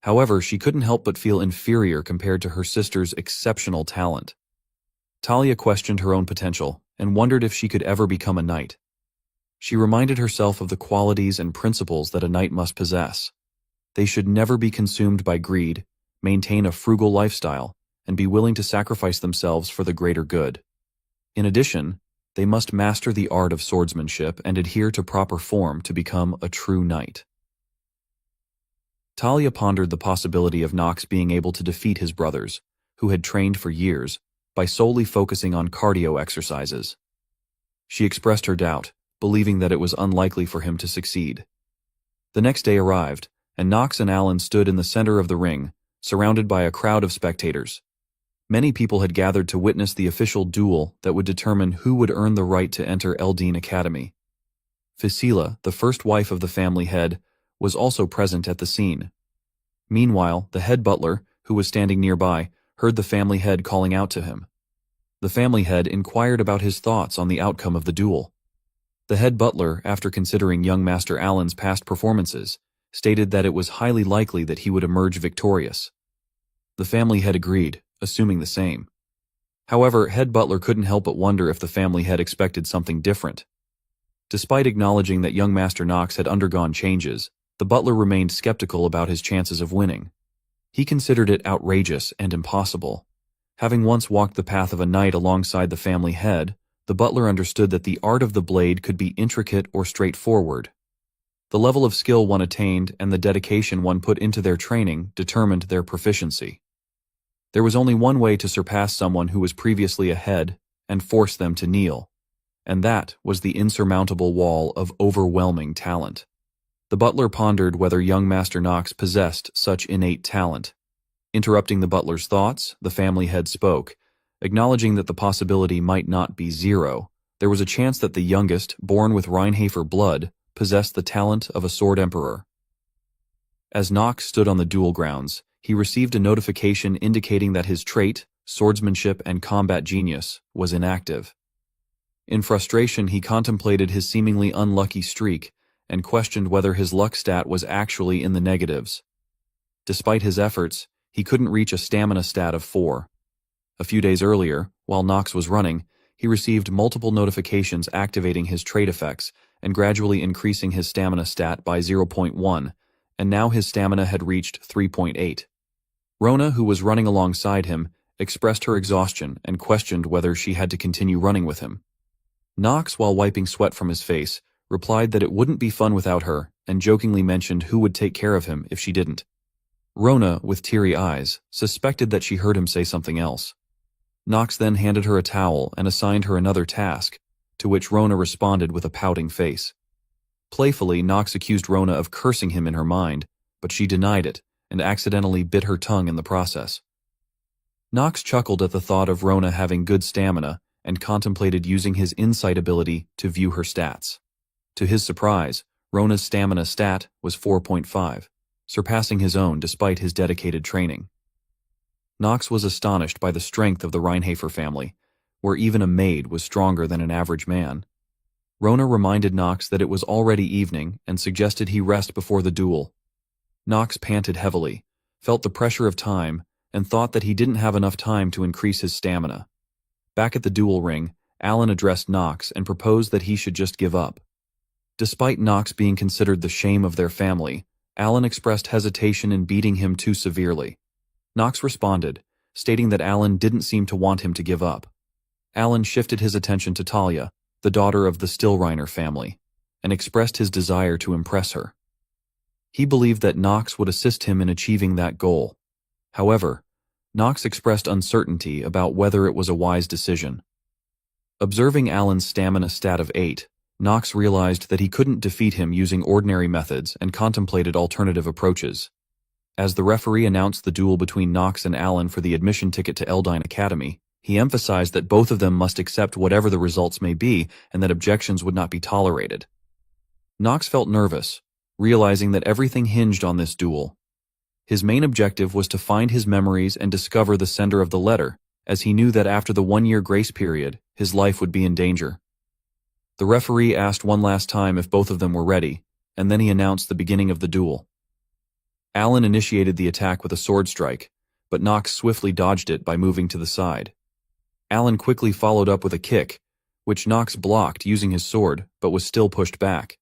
However, she couldn't help but feel inferior compared to her sister's exceptional talent. Talia questioned her own potential and wondered if she could ever become a knight. She reminded herself of the qualities and principles that a knight must possess. They should never be consumed by greed, maintain a frugal lifestyle, and be willing to sacrifice themselves for the greater good. In addition, they must master the art of swordsmanship and adhere to proper form to become a true knight. Talia pondered the possibility of Nox being able to defeat his brothers, who had trained for years, by solely focusing on cardio exercises. She expressed her doubt, believing that it was unlikely for him to succeed. The next day arrived, and Nox and Alan stood in the center of the ring, surrounded by a crowd of spectators. Many people had gathered to witness the official duel that would determine who would earn the right to enter Eldine Academy. Ficila, the first wife of the family head, was also present at the scene. Meanwhile, the head butler, who was standing nearby, heard the family head calling out to him. The family head inquired about his thoughts on the outcome of the duel. The head butler, after considering young Master Alan's past performances, stated that it was highly likely that he would emerge victorious. The family head agreed, assuming the same. However, head butler couldn't help but wonder if the family head expected something different. Despite acknowledging that young Master Nox had undergone changes, the butler remained skeptical about his chances of winning. He considered it outrageous and impossible. Having once walked the path of a knight alongside the family head, the butler understood that the art of the blade could be intricate or straightforward. The level of skill one attained and the dedication one put into their training determined their proficiency. There was only one way to surpass someone who was previously ahead and force them to kneel, and that was the insurmountable wall of overwhelming talent. The butler pondered whether young Master Nox possessed such innate talent. Interrupting the butler's thoughts, the family head spoke, acknowledging that the possibility might not be zero. There was a chance that the youngest, born with Reinhafer blood, possessed the talent of a sword emperor. As Nox stood on the duel grounds, he received a notification indicating that his trait, swordsmanship and combat genius, was inactive. In frustration, he contemplated his seemingly unlucky streak and questioned whether his luck stat was actually in the negatives. Despite his efforts, he couldn't reach a stamina stat of 4. A few days earlier, while Nox was running, he received multiple notifications activating his trait effects and gradually increasing his stamina stat by 0.1, and now his stamina had reached 3.8. Rona, who was running alongside him, expressed her exhaustion and questioned whether she had to continue running with him. Nox, while wiping sweat from his face, replied that it wouldn't be fun without her and jokingly mentioned who would take care of him if she didn't. Rona, with teary eyes, suspected that she heard him say something else. Nox then handed her a towel and assigned her another task, to which Rona responded with a pouting face. Playfully, Nox accused Rona of cursing him in her mind, but she denied it and accidentally bit her tongue in the process. Nox chuckled at the thought of Rona having good stamina and contemplated using his insight ability to view her stats. To his surprise, Rona's stamina stat was 4.5, surpassing his own despite his dedicated training. Nox was astonished by the strength of the Reinhafer family, where even a maid was stronger than an average man. Rona reminded Nox that it was already evening and suggested he rest before the duel. Nox panted heavily, felt the pressure of time, and thought that he didn't have enough time to increase his stamina. Back at the duel ring, Alan addressed Nox and proposed that he should just give up. Despite Nox being considered the shame of their family, Alan expressed hesitation in beating him too severely. Nox responded, stating that Alan didn't seem to want him to give up. Alan shifted his attention to Talia, the daughter of the Stillreiner family, and expressed his desire to impress her. He believed that Nox would assist him in achieving that goal. However, Nox expressed uncertainty about whether it was a wise decision. Observing Alan's stamina stat of 8, Nox realized that he couldn't defeat him using ordinary methods and contemplated alternative approaches. As the referee announced the duel between Nox and Alan for the admission ticket to Eldine Academy, he emphasized that both of them must accept whatever the results may be and that objections would not be tolerated. Nox felt nervous, realizing that everything hinged on this duel. His main objective was to find his memories and discover the sender of the letter, as he knew that after the 1-year grace period, his life would be in danger. The referee asked one last time if both of them were ready, and then he announced the beginning of the duel. Alan initiated the attack with a sword strike, but Nox swiftly dodged it by moving to the side. Alan quickly followed up with a kick, which Nox blocked using his sword, but was still pushed back.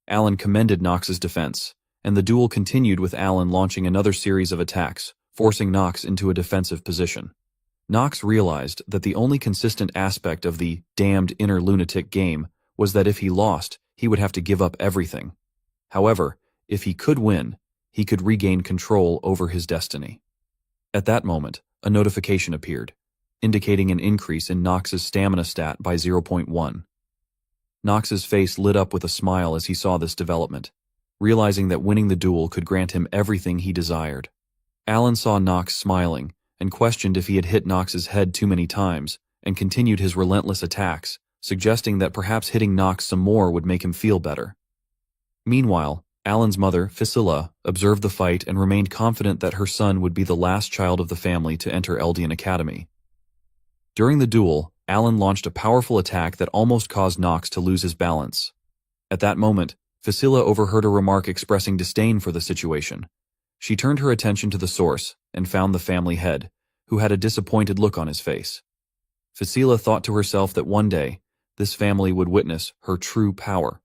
Alan commended Nox's defense, and the duel continued with Alan launching another series of attacks, forcing Nox into a defensive position. Nox realized that the only consistent aspect of the damned inner lunatic game was that if he lost, he would have to give up everything. However, if he could win, he could regain control over his destiny. At that moment, a notification appeared, indicating an increase in Nox's stamina stat by 0.1. Nox's face lit up with a smile as he saw this development, realizing that winning the duel could grant him everything he desired. Alan saw Nox smiling and questioned if he had hit Nox's head too many times, and continued his relentless attacks, suggesting that perhaps hitting Nox some more would make him feel better. Meanwhile, Alan's mother, Faecilla, observed the fight and remained confident that her son would be the last child of the family to enter Eldine Academy. During the duel, Alan launched a powerful attack that almost caused Nox to lose his balance. At that moment, Faecilla overheard a remark expressing disdain for the situation. She turned her attention to the source and found the family head, who had a disappointed look on his face. Faecilla thought to herself that one day, this family would witness her true power.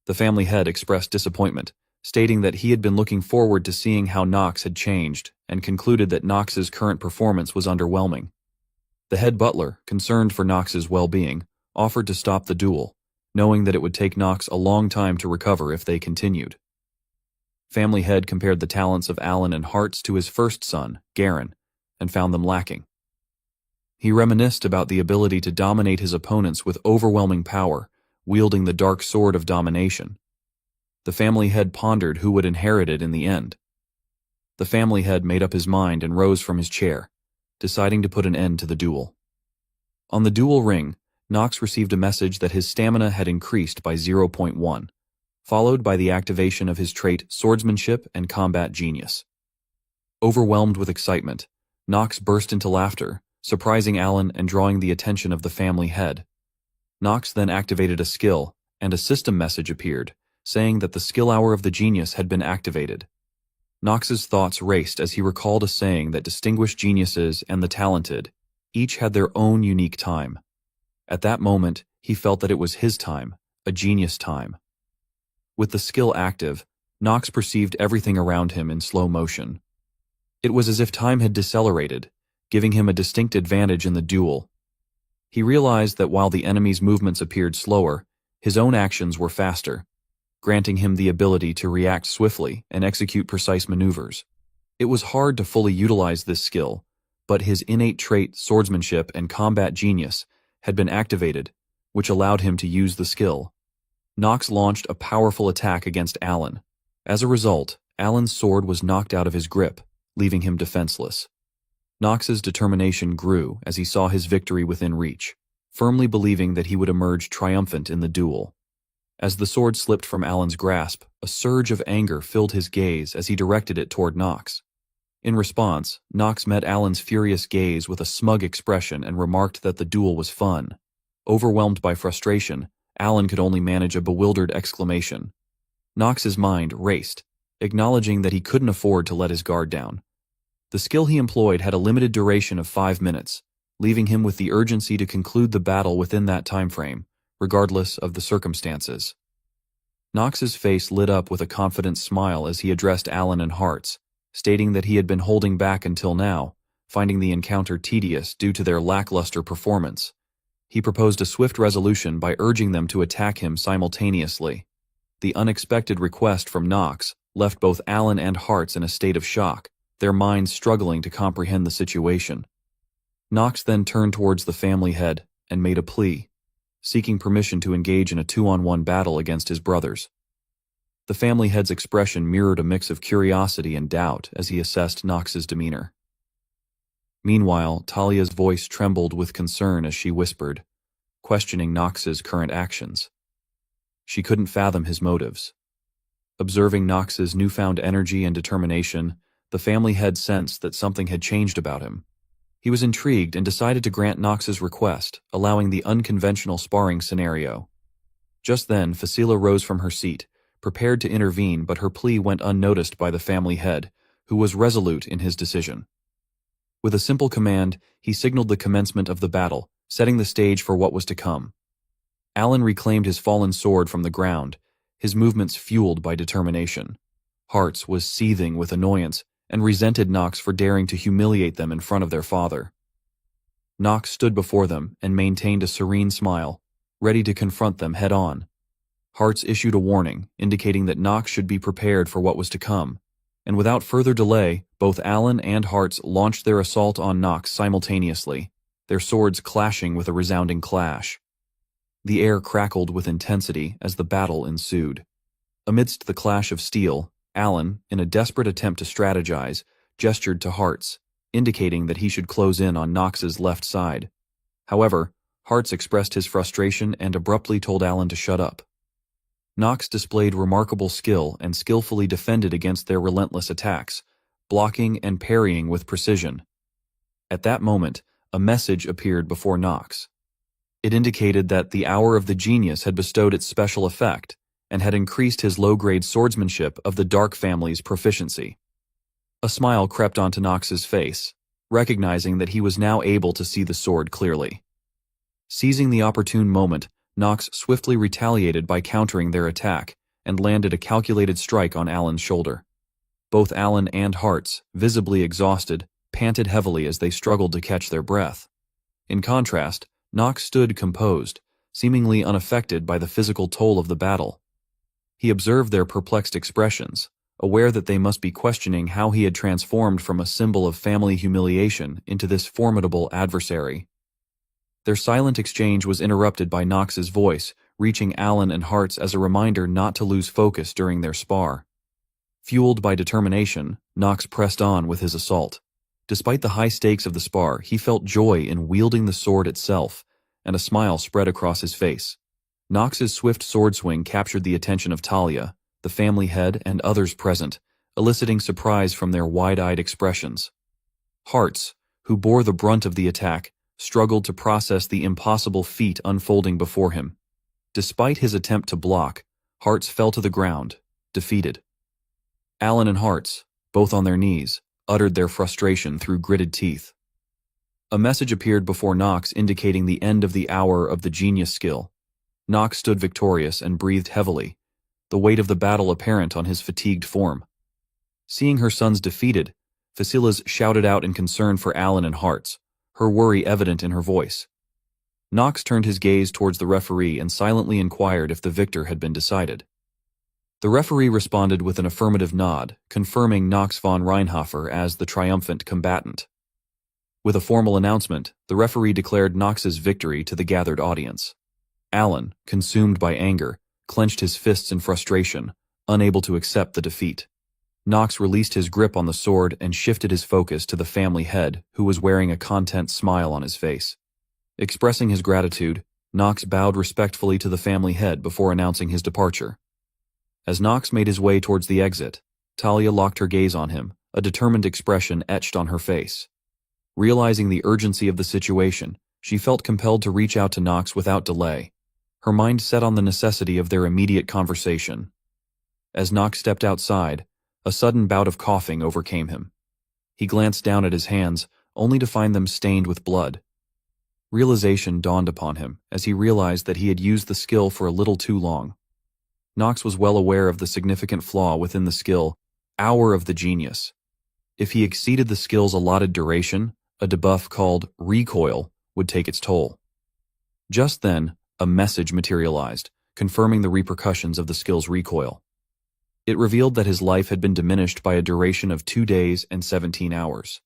The family head expressed disappointment, stating that he had been looking forward to seeing how Nox had changed, and concluded that Nox's current performance was underwhelming. The head butler, concerned for Nox's well-being, offered to stop the duel, knowing that it would take Nox a long time to recover if they continued. Family head compared the talents of Alan and Hartz to his first son, Garen, and found them lacking. He reminisced about the ability to dominate his opponents with overwhelming power, wielding the dark sword of domination. The family head pondered who would inherit it in the end. The family head made up his mind and rose from his chair, deciding to put an end to the duel. On the duel ring, Nox received a message that his stamina had increased by 0.1, followed by the activation of his trait Swordsmanship and Combat Genius. Overwhelmed with excitement, Nox burst into laughter, surprising Alan and drawing the attention of the family head. Nox then activated a skill, and a system message appeared, saying that the skill hour of the genius had been activated. Nox's thoughts raced as he recalled a saying that distinguished geniuses and the talented each had their own unique time. At that moment, he felt that it was his time, a genius time. With the skill active, Nox perceived everything around him in slow motion. It was as if time had decelerated, giving him a distinct advantage in the duel. He realized that while the enemy's movements appeared slower, his own actions were faster, granting him the ability to react swiftly and execute precise maneuvers. It was hard to fully utilize this skill, but his innate trait Swordsmanship and Combat Genius had been activated, which allowed him to use the skill. Nox launched a powerful attack against Alan. As a result, Alan's sword was knocked out of his grip, leaving him defenseless. Nox's determination grew as he saw his victory within reach, firmly believing that he would emerge triumphant in the duel. As the sword slipped from Alan's grasp, a surge of anger filled his gaze as he directed it toward Nox. In response, Nox met Alan's furious gaze with a smug expression and remarked that the duel was fun. Overwhelmed by frustration, Alan could only manage a bewildered exclamation. Nox's mind raced, acknowledging that he couldn't afford to let his guard down. The skill he employed had a limited duration of 5 minutes, leaving him with the urgency to conclude the battle within that time frame, regardless of the circumstances. Nox's face lit up with a confident smile as he addressed Alan and Hartz, stating that he had been holding back until now, finding the encounter tedious due to their lackluster performance. He proposed a swift resolution by urging them to attack him simultaneously. The unexpected request from Nox left both Alan and Hartz in a state of shock, their minds struggling to comprehend the situation. Knox then turned towards the family head and made a plea, seeking permission to engage in a 2-on-1 battle against his brothers. The family head's expression mirrored a mix of curiosity and doubt as he assessed Knox's demeanor. Meanwhile, Talia's voice trembled with concern as she whispered, questioning Knox's current actions. She couldn't fathom his motives. Observing Knox's newfound energy and determination, the family head sensed that something had changed about him. He was intrigued and decided to grant Knox's request, allowing the unconventional sparring scenario. Just then, Fasila rose from her seat, prepared to intervene, but her plea went unnoticed by the family head, who was resolute in his decision. With a simple command, he signaled the commencement of the battle, setting the stage for what was to come. Alan reclaimed his fallen sword from the ground, his movements fueled by determination. Hartz was seething with annoyance and resented Knox for daring to humiliate them in front of their father. Knox stood before them and maintained a serene smile, ready to confront them head-on. Hartz issued a warning, indicating that Knox should be prepared for what was to come, and without further delay, both Alan and Hartz launched their assault on Knox simultaneously, their swords clashing with a resounding clash. The air crackled with intensity as the battle ensued. Amidst the clash of steel, Alan, in a desperate attempt to strategize, gestured to Hartz, indicating that he should close in on Knox's left side. However, Hartz expressed his frustration and abruptly told Alan to shut up. Knox displayed remarkable skill and skillfully defended against their relentless attacks, blocking and parrying with precision. At that moment, a message appeared before Knox. It indicated that the hour of the genius had bestowed its special effect, and had increased his low-grade swordsmanship of the Dark family's proficiency. A smile crept onto Knox's face, recognizing that he was now able to see the sword clearly. Seizing the opportune moment, Knox swiftly retaliated by countering their attack, and landed a calculated strike on Alan's shoulder. Both Alan and Hartz, visibly exhausted, panted heavily as they struggled to catch their breath. In contrast, Knox stood composed, seemingly unaffected by the physical toll of the battle. He observed their perplexed expressions, aware that they must be questioning how he had transformed from a symbol of family humiliation into this formidable adversary. Their silent exchange was interrupted by Knox's voice, reaching Alan and Hartz as a reminder not to lose focus during their spar. Fueled by determination, Knox pressed on with his assault. Despite the high stakes of the spar, he felt joy in wielding the sword itself, and a smile spread across his face. Knox's swift sword swing captured the attention of Talia, the family head, and others present, eliciting surprise from their wide-eyed expressions. Hartz, who bore the brunt of the attack, struggled to process the impossible feat unfolding before him. Despite his attempt to block, Hartz fell to the ground, defeated. Alan and Hartz, both on their knees, uttered their frustration through gritted teeth. A message appeared before Knox indicating the end of the hour of the genius skill. Knox stood victorious and breathed heavily, the weight of the battle apparent on his fatigued form. Seeing her sons defeated, Fasilas shouted out in concern for Alan and Hartz, her worry evident in her voice. Knox turned his gaze towards the referee and silently inquired if the victor had been decided. The referee responded with an affirmative nod, confirming Knox von Reinhofer as the triumphant combatant. With a formal announcement, the referee declared Knox's victory to the gathered audience. Alan, consumed by anger, clenched his fists in frustration, unable to accept the defeat. Knox released his grip on the sword and shifted his focus to the family head, who was wearing a content smile on his face. Expressing his gratitude, Knox bowed respectfully to the family head before announcing his departure. As Knox made his way towards the exit, Talia locked her gaze on him, a determined expression etched on her face. Realizing the urgency of the situation, she felt compelled to reach out to Knox without delay, her mind set on the necessity of their immediate conversation. As Knox stepped outside, a sudden bout of coughing overcame him. He glanced down at his hands, only to find them stained with blood. Realization dawned upon him as he realized that he had used the skill for a little too long. Knox was well aware of the significant flaw within the skill, Hour of the Genius. If he exceeded the skill's allotted duration, a debuff called Recoil would take its toll. Just then, a message materialized, confirming the repercussions of the skill's recoil. It revealed that his life had been diminished by a duration of 2 days and 17 hours.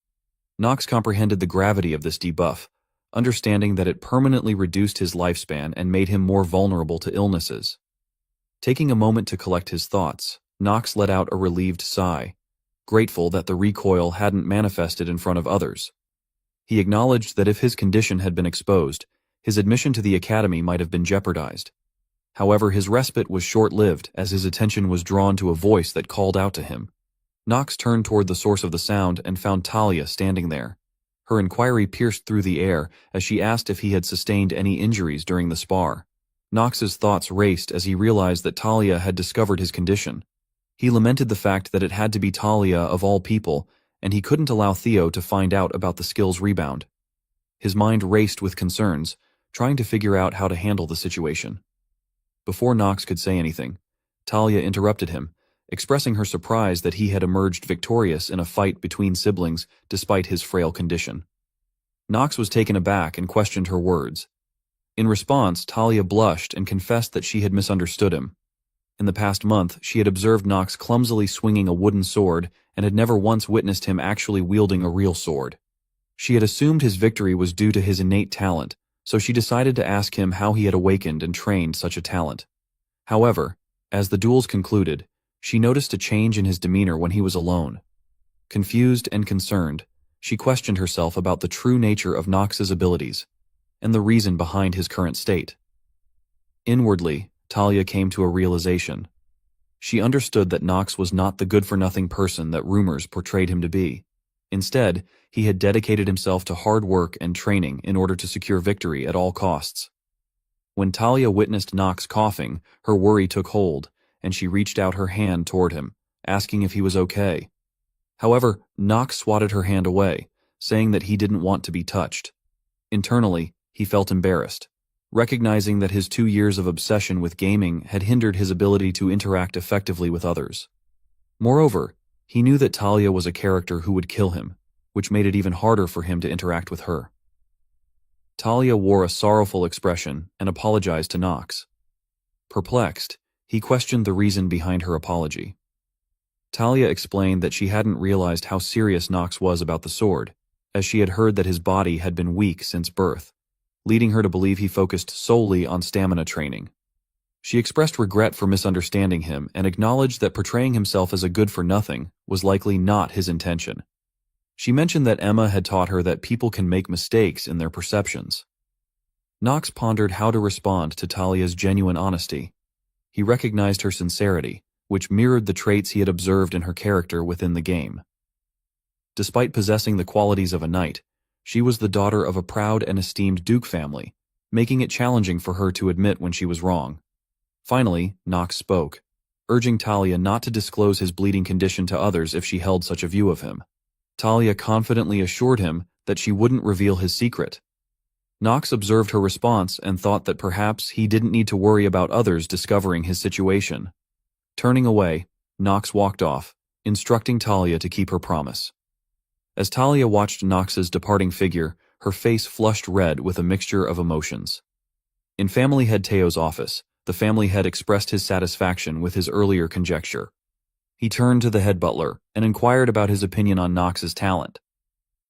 Knox comprehended the gravity of this debuff, understanding that it permanently reduced his lifespan and made him more vulnerable to illnesses. Taking a moment to collect his thoughts, Knox let out a relieved sigh, grateful that the recoil hadn't manifested in front of others. He acknowledged that if his condition had been exposed, his admission to the academy might have been jeopardized. However, his respite was short-lived as his attention was drawn to a voice that called out to him. Knox turned toward the source of the sound and found Talia standing there. Her inquiry pierced through the air as she asked if he had sustained any injuries during the spar. Knox's thoughts raced as he realized that Talia had discovered his condition. He lamented the fact that it had to be Talia of all people, and he couldn't allow Theo to find out about the skill's rebound. His mind raced with concerns, trying to figure out how to handle the situation. Before Knox could say anything, Talia interrupted him, expressing her surprise that he had emerged victorious in a fight between siblings despite his frail condition. Knox was taken aback and questioned her words. In response, Talia blushed and confessed that she had misunderstood him. In the past month, she had observed Knox clumsily swinging a wooden sword and had never once witnessed him actually wielding a real sword. She had assumed his victory was due to his innate talent, so she decided to ask him how he had awakened and trained such a talent. However, as the duels concluded, she noticed a change in his demeanor when he was alone. Confused and concerned, she questioned herself about the true nature of Knox's abilities and the reason behind his current state. Inwardly, Talia came to a realization. She understood that Knox was not the good-for-nothing person that rumors portrayed him to be. Instead, he had dedicated himself to hard work and training in order to secure victory at all costs. When Talia witnessed Knox coughing, her worry took hold, and she reached out her hand toward him, asking if he was okay. However, Knox swatted her hand away, saying that he didn't want to be touched. Internally, he felt embarrassed, recognizing that his 2 years of obsession with gaming had hindered his ability to interact effectively with others. Moreover, he knew that Talia was a character who would kill him, which made it even harder for him to interact with her. Talia wore a sorrowful expression and apologized to Knox. Perplexed, he questioned the reason behind her apology. Talia explained that she hadn't realized how serious Knox was about the sword, as she had heard that his body had been weak since birth, leading her to believe he focused solely on stamina training. She expressed regret for misunderstanding him and acknowledged that portraying himself as a good-for-nothing was likely not his intention. She mentioned that Emma had taught her that people can make mistakes in their perceptions. Knox pondered how to respond to Talia's genuine honesty. He recognized her sincerity, which mirrored the traits he had observed in her character within the game. Despite possessing the qualities of a knight, she was the daughter of a proud and esteemed duke family, making it challenging for her to admit when she was wrong. Finally, Knox spoke, urging Talia not to disclose his bleeding condition to others if she held such a view of him. Talia confidently assured him that she wouldn't reveal his secret. Knox observed her response and thought that perhaps he didn't need to worry about others discovering his situation. Turning away, Knox walked off, instructing Talia to keep her promise. As Talia watched Knox's departing figure, her face flushed red with a mixture of emotions. In family head Teo's office, the family head expressed his satisfaction with his earlier conjecture. He turned to the head butler and inquired about his opinion on Knox's talent.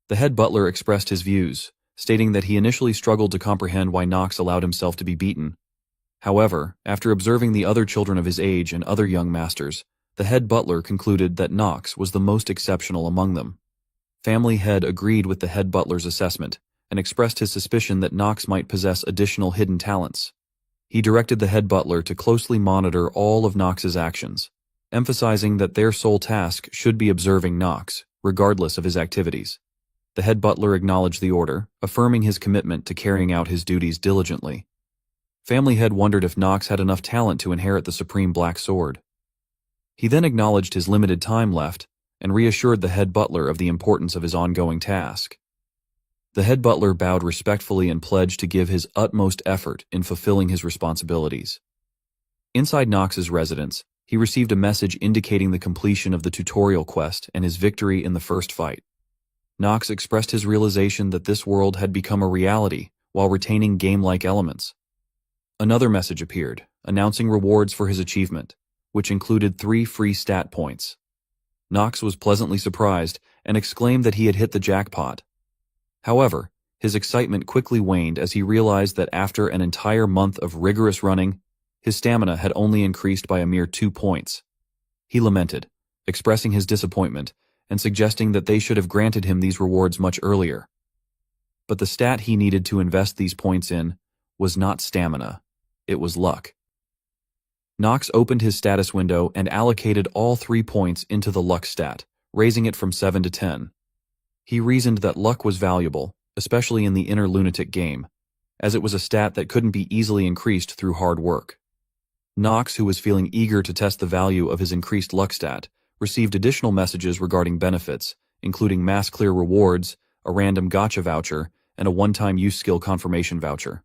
The head butler expressed his views, stating that he initially struggled to comprehend why Knox allowed himself to be beaten. However, after observing the other children of his age and other young masters, the head butler concluded that Knox was the most exceptional among them. Family head agreed with the head butler's assessment and expressed his suspicion that Knox might possess additional hidden talents. He directed the head butler to closely monitor all of Knox's actions, emphasizing that their sole task should be observing Knox, regardless of his activities. The head butler acknowledged the order, affirming his commitment to carrying out his duties diligently. Family head wondered if Knox had enough talent to inherit the supreme black sword. He then acknowledged his limited time left and reassured the head butler of the importance of his ongoing task. The head butler bowed respectfully and pledged to give his utmost effort in fulfilling his responsibilities. Inside Knox's residence, he received a message indicating the completion of the tutorial quest and his victory in the first fight. Knox expressed his realization that this world had become a reality while retaining game-like elements. Another message appeared, announcing rewards for his achievement, which included 3 free stat points. Knox was pleasantly surprised and exclaimed that he had hit the jackpot. However, his excitement quickly waned as he realized that after an entire month of rigorous running, his stamina had only increased by a mere 2 points. He lamented, expressing his disappointment and suggesting that they should have granted him these rewards much earlier. But the stat he needed to invest these points in was not stamina, it was luck. Knox opened his status window and allocated all 3 points into the luck stat, raising it from 7 to 10. He reasoned that luck was valuable, especially in the inner lunatic game, as it was a stat that couldn't be easily increased through hard work. Knox, who was feeling eager to test the value of his increased luck stat, received additional messages regarding benefits, including mass clear rewards, a random gacha voucher, and a one-time use skill confirmation voucher.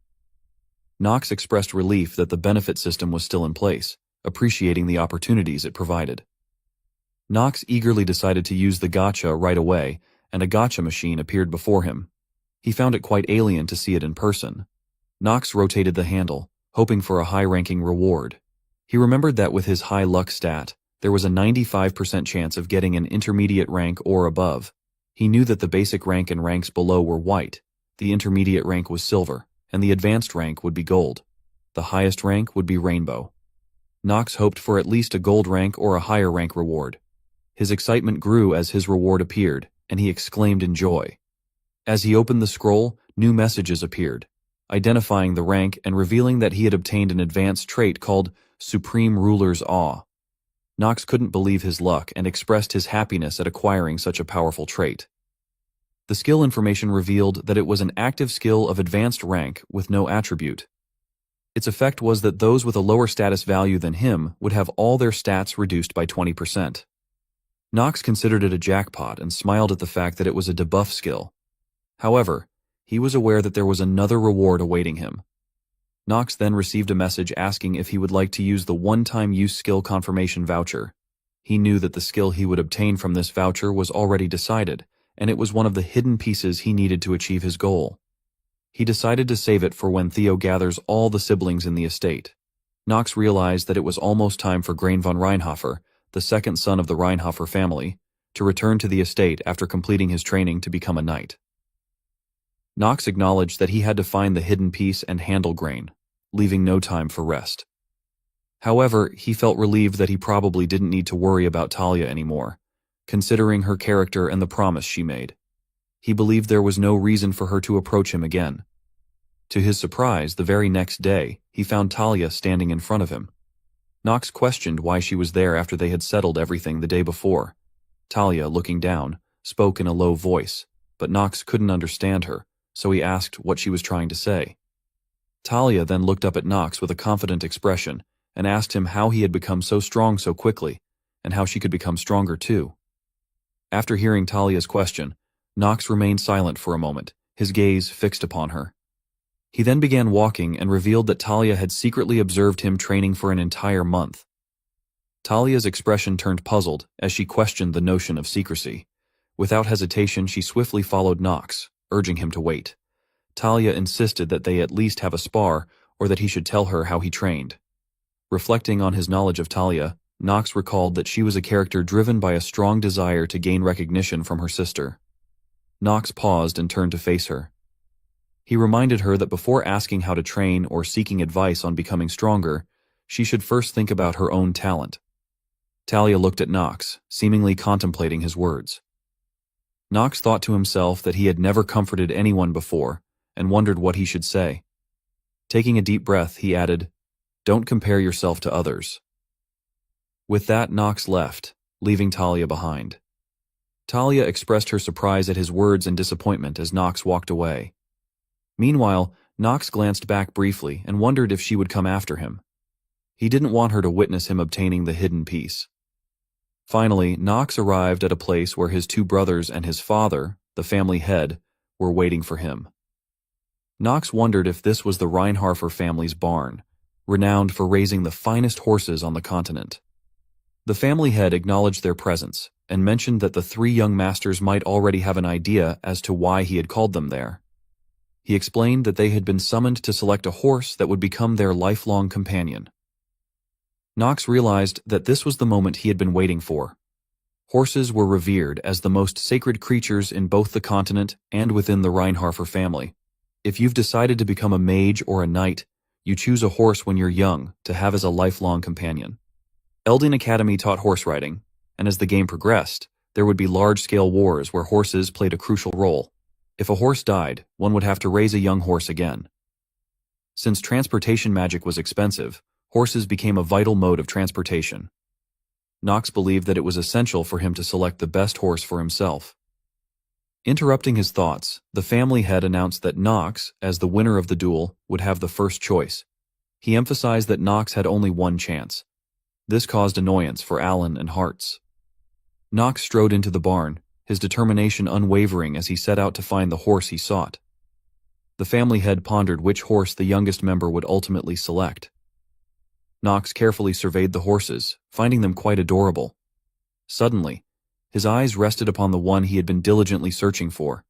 Knox expressed relief that the benefit system was still in place, appreciating the opportunities it provided. Knox eagerly decided to use the gacha right away, and a gacha machine appeared before him. He found it quite alien to see it in person. Knox rotated the handle, hoping for a high-ranking reward. He remembered that with his high luck stat, there was a 95% chance of getting an intermediate rank or above. He knew that the basic rank and ranks below were white, the intermediate rank was silver, and the advanced rank would be gold. The highest rank would be rainbow. Knox hoped for at least a gold rank or a higher rank reward. His excitement grew as his reward appeared, and he exclaimed in joy. As he opened the scroll, new messages appeared, identifying the rank and revealing that he had obtained an advanced trait called Supreme Ruler's Awe. Knox couldn't believe his luck and expressed his happiness at acquiring such a powerful trait. The skill information revealed that it was an active skill of advanced rank with no attribute. Its effect was that those with a lower status value than him would have all their stats reduced by 20%. Knox considered it a jackpot and smiled at the fact that it was a debuff skill. However, he was aware that there was another reward awaiting him. Knox then received a message asking if he would like to use the one-time use skill confirmation voucher. He knew that the skill he would obtain from this voucher was already decided, and it was one of the hidden pieces he needed to achieve his goal. He decided to save it for when Theo gathers all the siblings in the estate. Knox realized that it was almost time for Grain von Reinhofer, the second son of the Reinhofer family, to return to the estate after completing his training to become a knight. Knox acknowledged that he had to find the hidden piece and handle Grain, leaving no time for rest. However, he felt relieved that he probably didn't need to worry about Talia anymore, considering her character and the promise she made. He believed there was no reason for her to approach him again. To his surprise, the very next day, he found Talia standing in front of him. Knox questioned why she was there after they had settled everything the day before. Talia, looking down, spoke in a low voice, but Knox couldn't understand her, so he asked what she was trying to say. Talia then looked up at Knox with a confident expression and asked him how he had become so strong so quickly, and how she could become stronger too. After hearing Talia's question, Knox remained silent for a moment, his gaze fixed upon her. He then began walking and revealed that Talia had secretly observed him training for an entire month. Talia's expression turned puzzled as she questioned the notion of secrecy. Without hesitation, she swiftly followed Knox, urging him to wait. Talia insisted that they at least have a spar, or that he should tell her how he trained. Reflecting on his knowledge of Talia, Knox recalled that she was a character driven by a strong desire to gain recognition from her sister. Knox paused and turned to face her. He reminded her that before asking how to train or seeking advice on becoming stronger, she should first think about her own talent. Talia looked at Knox, seemingly contemplating his words. Knox thought to himself that he had never comforted anyone before, and wondered what he should say. Taking a deep breath, he added, "Don't compare yourself to others." With that, Knox left, leaving Talia behind. Talia expressed her surprise at his words and disappointment as Knox walked away. Meanwhile, Knox glanced back briefly and wondered if she would come after him. He didn't want her to witness him obtaining the hidden piece. Finally, Knox arrived at a place where his two brothers and his father, the family head, were waiting for him. Knox wondered if this was the Reinharfer family's barn, renowned for raising the finest horses on the continent. The family head acknowledged their presence and mentioned that the three young masters might already have an idea as to why he had called them there. He explained that they had been summoned to select a horse that would become their lifelong companion. Knox realized that this was the moment he had been waiting for. Horses were revered as the most sacred creatures in both the continent and within the Reinharfer family. If you've decided to become a mage or a knight, you choose a horse when you're young to have as a lifelong companion. Eldin Academy taught horse riding, and as the game progressed, there would be large-scale wars where horses played a crucial role. If a horse died, one would have to raise a young horse again. Since transportation magic was expensive, horses became a vital mode of transportation. Knox believed that it was essential for him to select the best horse for himself. Interrupting his thoughts, the family head announced that Knox, as the winner of the duel, would have the first choice. He emphasized that Knox had only one chance. This caused annoyance for Alan and Hartz. Knox strode into the barn, his determination unwavering as he set out to find the horse he sought. The family head pondered which horse the youngest member would ultimately select. Knox carefully surveyed the horses, finding them quite adorable. Suddenly, his eyes rested upon the one he had been diligently searching for.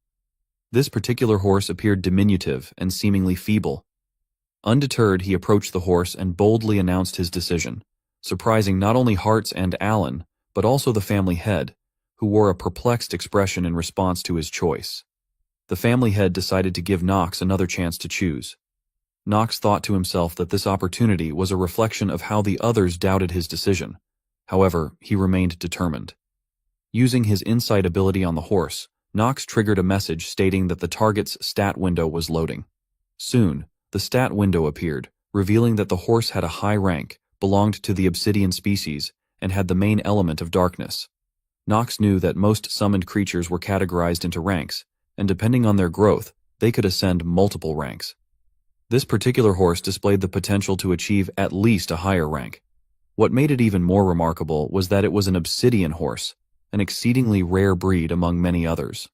This particular horse appeared diminutive and seemingly feeble. Undeterred, he approached the horse and boldly announced his decision, surprising not only Hartz and Alan, but also the family head, who wore a perplexed expression in response to his choice. The family head decided to give Knox another chance to choose. Knox thought to himself that this opportunity was a reflection of how the others doubted his decision. However, he remained determined. Using his insight ability on the horse, Knox triggered a message stating that the target's stat window was loading. Soon, the stat window appeared, revealing that the horse had a high rank, belonged to the obsidian species, and had the main element of darkness. Knox knew that most summoned creatures were categorized into ranks, and depending on their growth, they could ascend multiple ranks. This particular horse displayed the potential to achieve at least a higher rank. What made it even more remarkable was that it was an obsidian horse, an exceedingly rare breed among many others.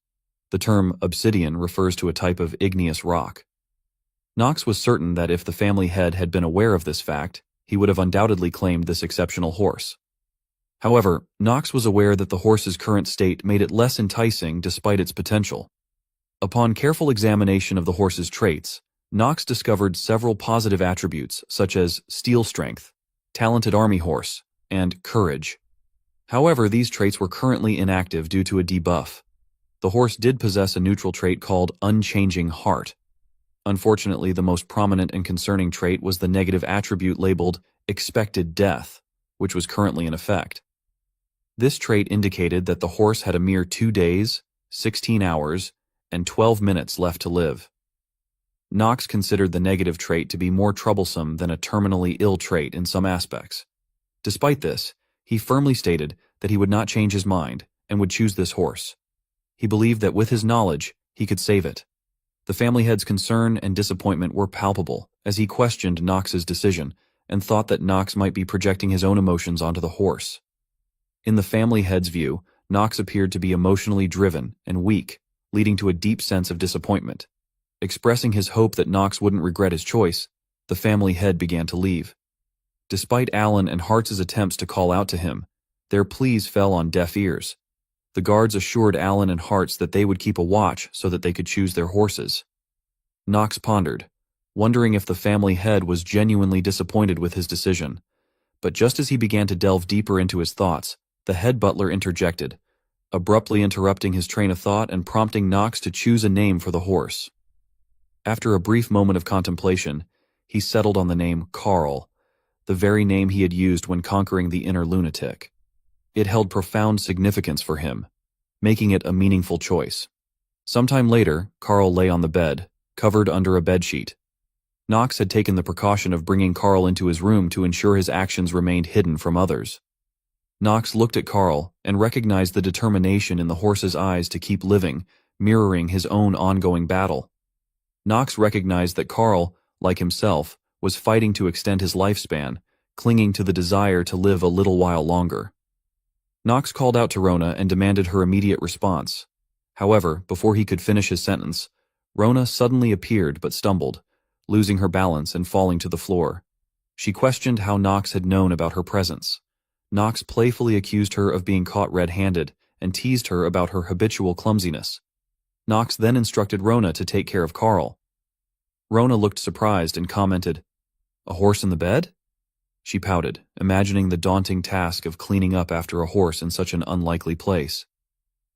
The term obsidian refers to a type of igneous rock. Knox was certain that if the family head had been aware of this fact, he would have undoubtedly claimed this exceptional horse. However, Knox was aware that the horse's current state made it less enticing despite its potential. Upon careful examination of the horse's traits, Knox discovered several positive attributes such as steel strength, talented army horse, and courage. However, these traits were currently inactive due to a debuff. The horse did possess a neutral trait called unchanging heart. Unfortunately, the most prominent and concerning trait was the negative attribute labeled expected death, which was currently in effect. This trait indicated that the horse had a mere 2 days, 16 hours, and 12 minutes left to live. Knox considered the negative trait to be more troublesome than a terminally ill trait in some aspects. Despite this, he firmly stated that he would not change his mind and would choose this horse. He believed that with his knowledge, he could save it. The family head's concern and disappointment were palpable as he questioned Knox's decision and thought that Knox might be projecting his own emotions onto the horse. In the family head's view, Knox appeared to be emotionally driven and weak, leading to a deep sense of disappointment. Expressing his hope that Knox wouldn't regret his choice, the family head began to leave. Despite Alan and Hartz's attempts to call out to him, their pleas fell on deaf ears. The guards assured Alan and Hartz that they would keep a watch so that they could choose their horses. Knox pondered, wondering if the family head was genuinely disappointed with his decision. But just as he began to delve deeper into his thoughts, the head butler interjected, abruptly interrupting his train of thought and prompting Knox to choose a name for the horse. After a brief moment of contemplation, he settled on the name Carl, the very name he had used when conquering the inner lunatic. It held profound significance for him, making it a meaningful choice. Sometime later, Carl lay on the bed, covered under a bedsheet. Knox had taken the precaution of bringing Carl into his room to ensure his actions remained hidden from others. Knox looked at Carl and recognized the determination in the horse's eyes to keep living, mirroring his own ongoing battle. Knox recognized that Carl, like himself, was fighting to extend his lifespan, clinging to the desire to live a little while longer. Knox called out to Rona and demanded her immediate response. However, before he could finish his sentence, Rona suddenly appeared but stumbled, losing her balance and falling to the floor. She questioned how Knox had known about her presence. Knox playfully accused her of being caught red-handed and teased her about her habitual clumsiness. Knox then instructed Rona to take care of Carl. Rona looked surprised and commented, "A horse in the bed?" She pouted, imagining the daunting task of cleaning up after a horse in such an unlikely place.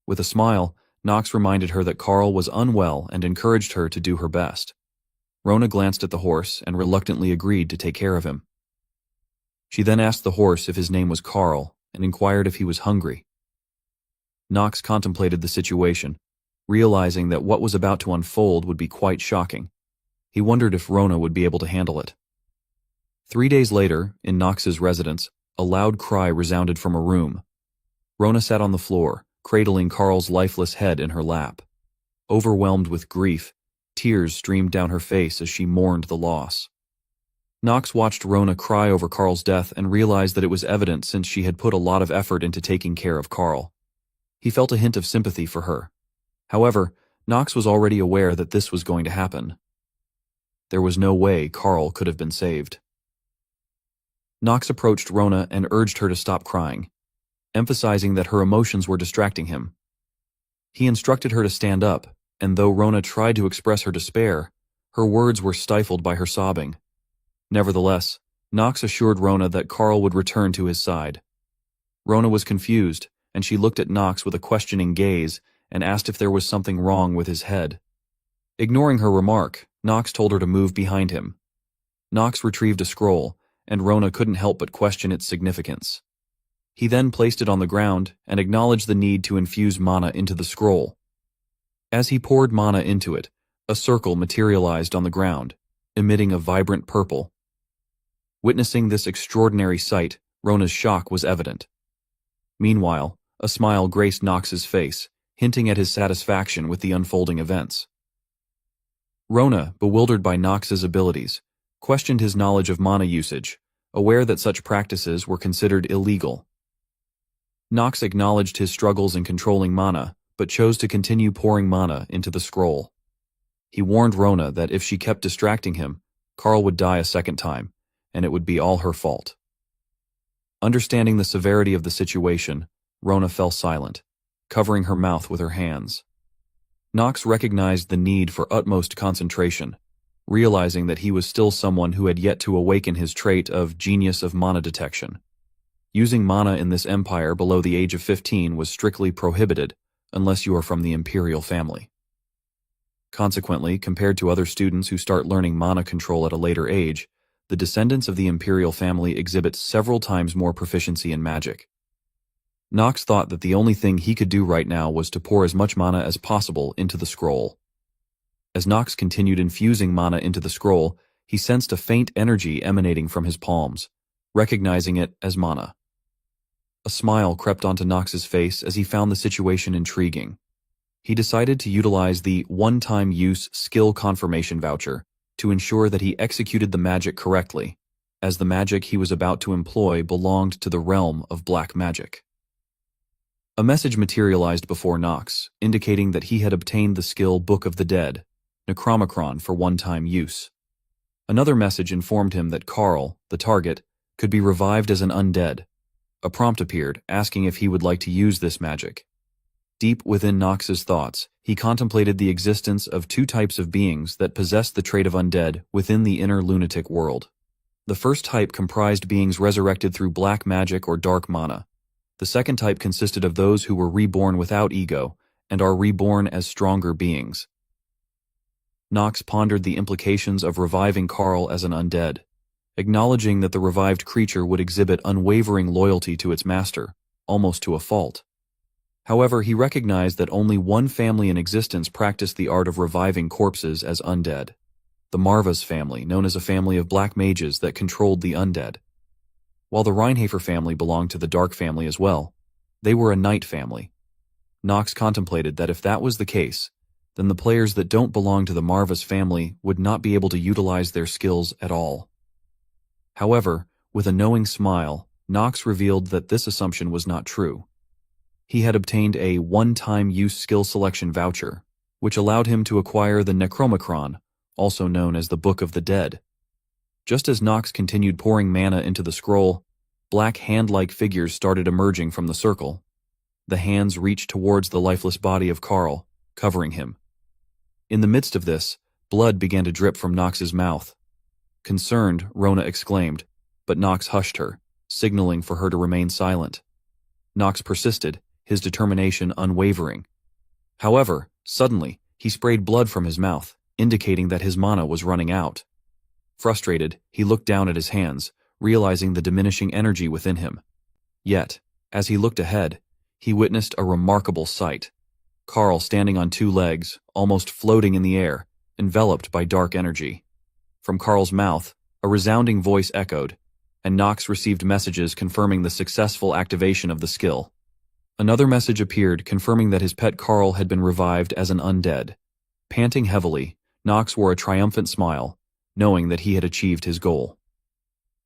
With a smile, Knox reminded her that Carl was unwell and encouraged her to do her best. Rona glanced at the horse and reluctantly agreed to take care of him. She then asked the horse if his name was Carl and inquired if he was hungry. Knox contemplated the situation, realizing that what was about to unfold would be quite shocking. He wondered if Rona would be able to handle it. 3 days later, in Knox's residence, a loud cry resounded from a room. Rona sat on the floor, cradling Carl's lifeless head in her lap. Overwhelmed with grief, tears streamed down her face as she mourned the loss. Knox watched Rona cry over Carl's death and realized that it was evident since she had put a lot of effort into taking care of Carl. He felt a hint of sympathy for her. However, Knox was already aware that this was going to happen. There was no way Carl could have been saved. Knox approached Rona and urged her to stop crying, emphasizing that her emotions were distracting him. He instructed her to stand up, and though Rona tried to express her despair, her words were stifled by her sobbing. Nevertheless, Knox assured Rona that Carl would return to his side. Rona was confused, and she looked at Knox with a questioning gaze and asked if there was something wrong with his head. Ignoring her remark, Knox told her to move behind him. Knox retrieved a scroll, and Rona couldn't help but question its significance. He then placed it on the ground and acknowledged the need to infuse mana into the scroll. As he poured mana into it, a circle materialized on the ground, emitting a vibrant purple. Witnessing this extraordinary sight, Rona's shock was evident. Meanwhile, a smile graced Knox's face, hinting at his satisfaction with the unfolding events. Rona, bewildered by Knox's abilities, questioned his knowledge of mana usage, aware that such practices were considered illegal. Knox acknowledged his struggles in controlling mana, but chose to continue pouring mana into the scroll. He warned Rona that if she kept distracting him, Carl would die a second time, and it would be all her fault. Understanding the severity of the situation, Rona fell silent, covering her mouth with her hands. Knox recognized the need for utmost concentration, realizing that he was still someone who had yet to awaken his trait of genius of mana detection. Using mana in this empire below the age of 15 was strictly prohibited unless you are from the imperial family. Consequently, compared to other students who start learning mana control at a later age, the descendants of the imperial family exhibit several times more proficiency in magic. Knox thought that the only thing he could do right now was to pour as much mana as possible into the scroll. As Knox continued infusing mana into the scroll, he sensed a faint energy emanating from his palms, recognizing it as mana. A smile crept onto Knox's face as he found the situation intriguing. He decided to utilize the one-time use skill confirmation voucher to ensure that he executed the magic correctly, as the magic he was about to employ belonged to the realm of black magic. A message materialized before Knox, indicating that he had obtained the skill Book of the Dead, Necromicron, for one-time use. Another message informed him that Carl, the target, could be revived as an undead. A prompt appeared, asking if he would like to use this magic. Deep within Knox's thoughts, he contemplated the existence of two types of beings that possessed the trait of undead within the inner lunatic world. The first type comprised beings resurrected through black magic or dark mana. The second type consisted of those who were reborn without ego and are reborn as stronger beings. Knox pondered the implications of reviving Carl as an undead, acknowledging that the revived creature would exhibit unwavering loyalty to its master, almost to a fault. However, he recognized that only one family in existence practiced the art of reviving corpses as undead. The Marvas family, known as a family of black mages that controlled the undead. While the Reincarnated family belonged to the Dark family as well, they were a night family. Knox contemplated that if that was the case, then the players that don't belong to the Marvas family would not be able to utilize their skills at all. However, with a knowing smile, Knox revealed that this assumption was not true. He had obtained a one-time use skill selection voucher, which allowed him to acquire the Necromicron, also known as the Book of the Dead. Just as Knox continued pouring mana into the scroll, black hand-like figures started emerging from the circle. The hands reached towards the lifeless body of Carl, covering him. In the midst of this, blood began to drip from Knox's mouth. Concerned, Rona exclaimed, but Nox hushed her, signaling for her to remain silent. Nox persisted, his determination unwavering. However, suddenly, he sprayed blood from his mouth, indicating that his mana was running out. Frustrated, he looked down at his hands, realizing the diminishing energy within him. Yet, as he looked ahead, he witnessed a remarkable sight. Carl standing on two legs, almost floating in the air, enveloped by dark energy. From Carl's mouth, a resounding voice echoed, and Nox received messages confirming the successful activation of the skill. Another message appeared confirming that his pet Carl had been revived as an undead. Panting heavily, Nox wore a triumphant smile, knowing that he had achieved his goal.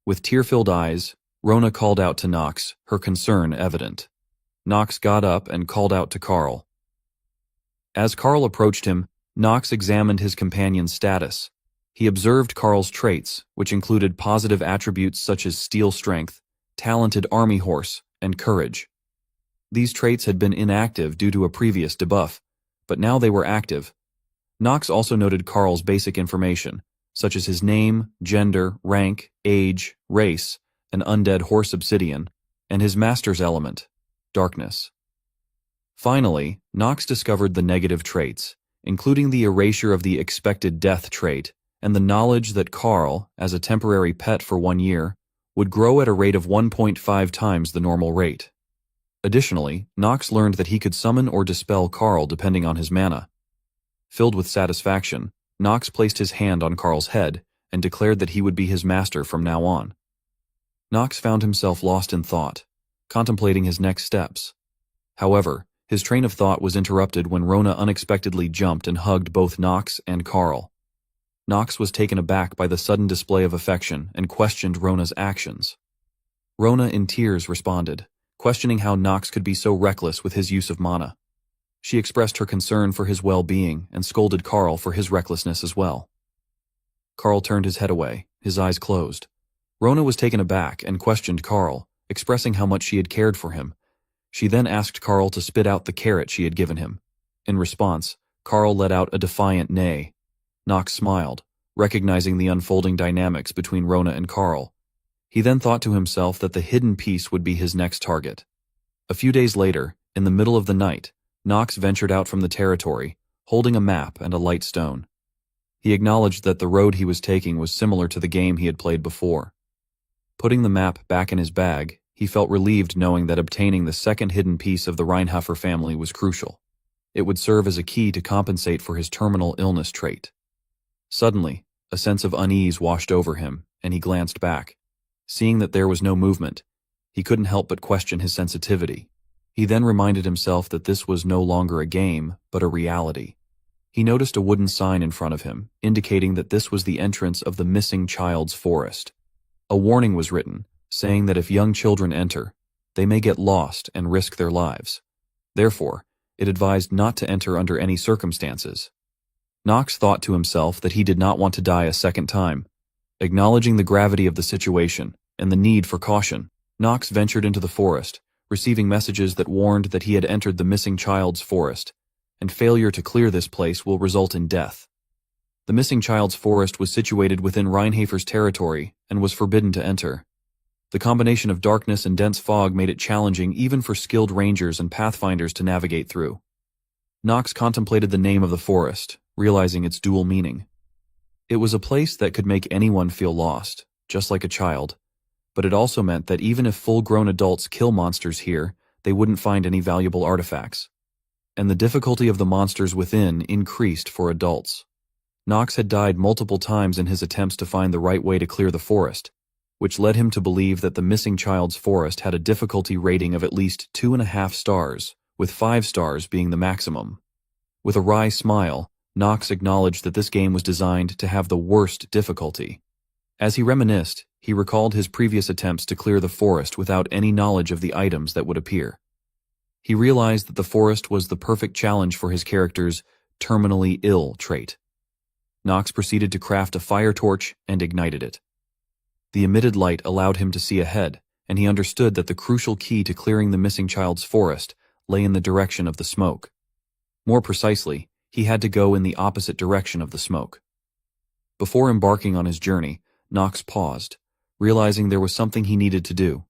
With tear-filled eyes, Rona called out to Nox, her concern evident. Nox got up and called out to Carl. As Carl approached him, Nox examined his companion's status. He observed Carl's traits, which included positive attributes such as steel strength, talented army horse, and courage. These traits had been inactive due to a previous debuff, but now they were active. Nox also noted Carl's basic information, such as his name, gender, rank, age, race, an undead horse obsidian, and his master's element, darkness. Finally, Nox discovered the negative traits, including the erasure of the expected death trait, and the knowledge that Carl, as a temporary pet for 1 year, would grow at a rate of 1.5 times the normal rate. Additionally, Nox learned that he could summon or dispel Carl depending on his mana. Filled with satisfaction, Nox placed his hand on Carl's head and declared that he would be his master from now on. Nox found himself lost in thought, contemplating his next steps. However, his train of thought was interrupted when Rona unexpectedly jumped and hugged both Nox and Carl. Nox was taken aback by the sudden display of affection and questioned Rona's actions. Rona in tears responded, questioning how Nox could be so reckless with his use of mana. She expressed her concern for his well-being and scolded Carl for his recklessness as well. Carl turned his head away, his eyes closed. Rona was taken aback and questioned Carl, expressing how much she had cared for him. She then asked Carl to spit out the carrot she had given him. In response, Carl let out a defiant neigh. Nox smiled, recognizing the unfolding dynamics between Rona and Carl. He then thought to himself that the hidden piece would be his next target. A few days later, in the middle of the night, Nox ventured out from the territory, holding a map and a light stone. He acknowledged that the road he was taking was similar to the game he had played before. Putting the map back in his bag, he felt relieved knowing that obtaining the second hidden piece of the Reinhofer family was crucial. It would serve as a key to compensate for his terminal illness trait. Suddenly, a sense of unease washed over him, and he glanced back. Seeing that there was no movement, he couldn't help but question his sensitivity. He then reminded himself that this was no longer a game, but a reality. He noticed a wooden sign in front of him, indicating that this was the entrance of the missing child's forest. A warning was written, saying that if young children enter, they may get lost and risk their lives. Therefore, it advised not to enter under any circumstances. Nox thought to himself that he did not want to die a second time. Acknowledging the gravity of the situation and the need for caution, Nox ventured into the forest, receiving messages that warned that he had entered the missing child's forest, and failure to clear this place will result in death. The missing child's forest was situated within Reinhafer's territory and was forbidden to enter. The combination of darkness and dense fog made it challenging even for skilled rangers and pathfinders to navigate through. Nox contemplated the name of the forest, realizing its dual meaning. It was a place that could make anyone feel lost, just like a child, but it also meant that even if full-grown adults kill monsters here, they wouldn't find any valuable artifacts. And the difficulty of the monsters within increased for adults. Nox had died multiple times in his attempts to find the right way to clear the forest, which led him to believe that the missing child's forest had a difficulty rating of at least 2.5 stars, with 5 stars being the maximum. With a wry smile, Nox acknowledged that this game was designed to have the worst difficulty. As he reminisced, he recalled his previous attempts to clear the forest without any knowledge of the items that would appear. He realized that the forest was the perfect challenge for his character's terminally ill trait. Nox proceeded to craft a fire torch and ignited it. The emitted light allowed him to see ahead, and he understood that the crucial key to clearing the missing child's forest lay in the direction of the smoke. More precisely, he had to go in the opposite direction of the smoke. Before embarking on his journey, Nox paused, realizing there was something he needed to do.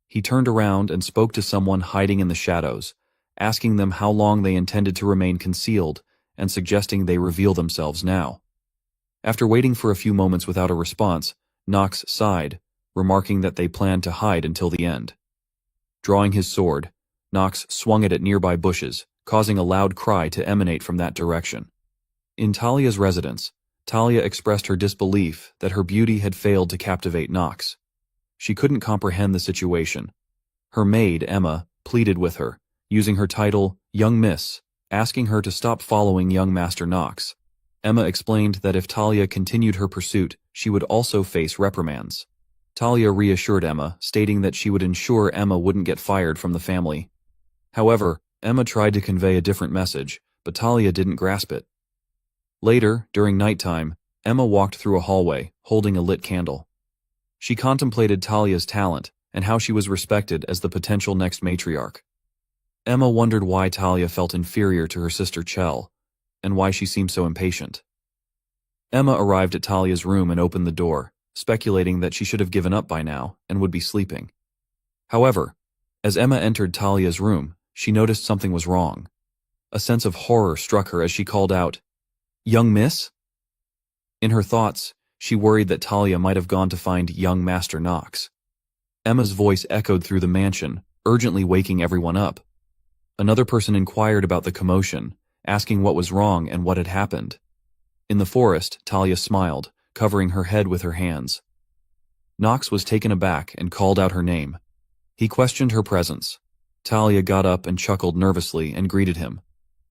He turned around and spoke to someone hiding in the shadows, asking them how long they intended to remain concealed and suggesting they reveal themselves now. After waiting for a few moments without a response, Nox sighed, remarking that they planned to hide until the end. Drawing his sword, Nox swung it at nearby bushes, causing a loud cry to emanate from that direction. In Talia's residence, Talia expressed her disbelief that her beauty had failed to captivate Nox. She couldn't comprehend the situation. Her maid, Emma, pleaded with her, using her title, Young Miss, asking her to stop following young Master Nox. Emma explained that if Talia continued her pursuit, she would also face reprimands. Talia reassured Emma, stating that she would ensure Emma wouldn't get fired from the family. However, Emma tried to convey a different message, but Talia didn't grasp it. Later, during nighttime, Emma walked through a hallway, holding a lit candle. She contemplated Talia's talent and how she was respected as the potential next matriarch. Emma wondered why Talia felt inferior to her sister Chell, and why she seemed so impatient. Emma arrived at Talia's room and opened the door, speculating that she should have given up by now and would be sleeping. However, as Emma entered Talia's room, she noticed something was wrong. A sense of horror struck her as she called out, "Young Miss?" In her thoughts, she worried that Talia might have gone to find young Master Nox. Emma's voice echoed through the mansion, urgently waking everyone up. Another person inquired about the commotion, asking what was wrong and what had happened. In the forest, Talia smiled, covering her head with her hands. Nox was taken aback and called out her name. He questioned her presence. Talia got up and chuckled nervously and greeted him.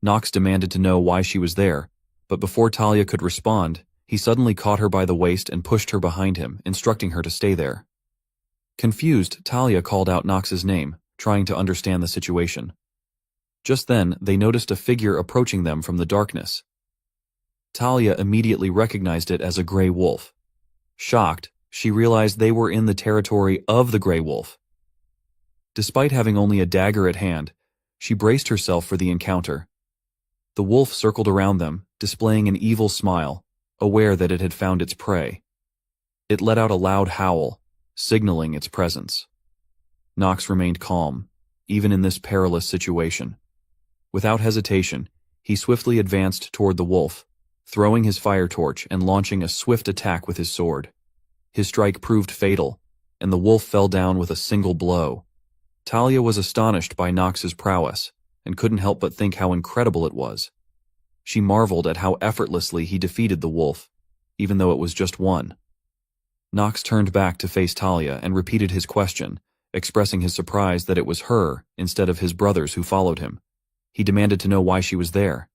Nox demanded to know why she was there, but before Talia could respond, he suddenly caught her by the waist and pushed her behind him, instructing her to stay there. Confused, Talia called out Nox's name, trying to understand the situation. Just then, they noticed a figure approaching them from the darkness. Talia immediately recognized it as a gray wolf. Shocked, she realized they were in the territory of the gray wolf. Despite having only a dagger at hand, she braced herself for the encounter. The wolf circled around them, displaying an evil smile, aware that it had found its prey. It let out a loud howl, signaling its presence. Nox remained calm, even in this perilous situation. Without hesitation, he swiftly advanced toward the wolf, throwing his fire torch and launching a swift attack with his sword. His strike proved fatal, and the wolf fell down with a single blow. Talia was astonished by Nox's prowess, and couldn't help but think how incredible it was. She marveled at how effortlessly he defeated the wolf, even though it was just one. Nox turned back to face Talia and repeated his question, expressing his surprise that it was her instead of his brothers who followed him. He demanded to know why she was there.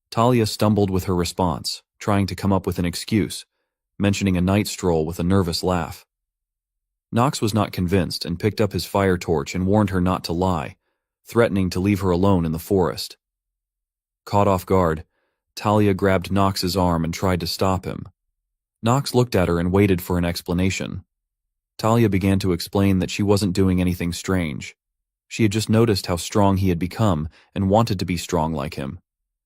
Talia stumbled with her response, trying to come up with an excuse, mentioning a night stroll with a nervous laugh. Nox was not convinced and picked up his fire torch and warned her not to lie, threatening to leave her alone in the forest. Caught off guard, Talia grabbed Nox's arm and tried to stop him. Nox looked at her and waited for an explanation. Talia began to explain that she wasn't doing anything strange. She had just noticed how strong he had become and wanted to be strong like him.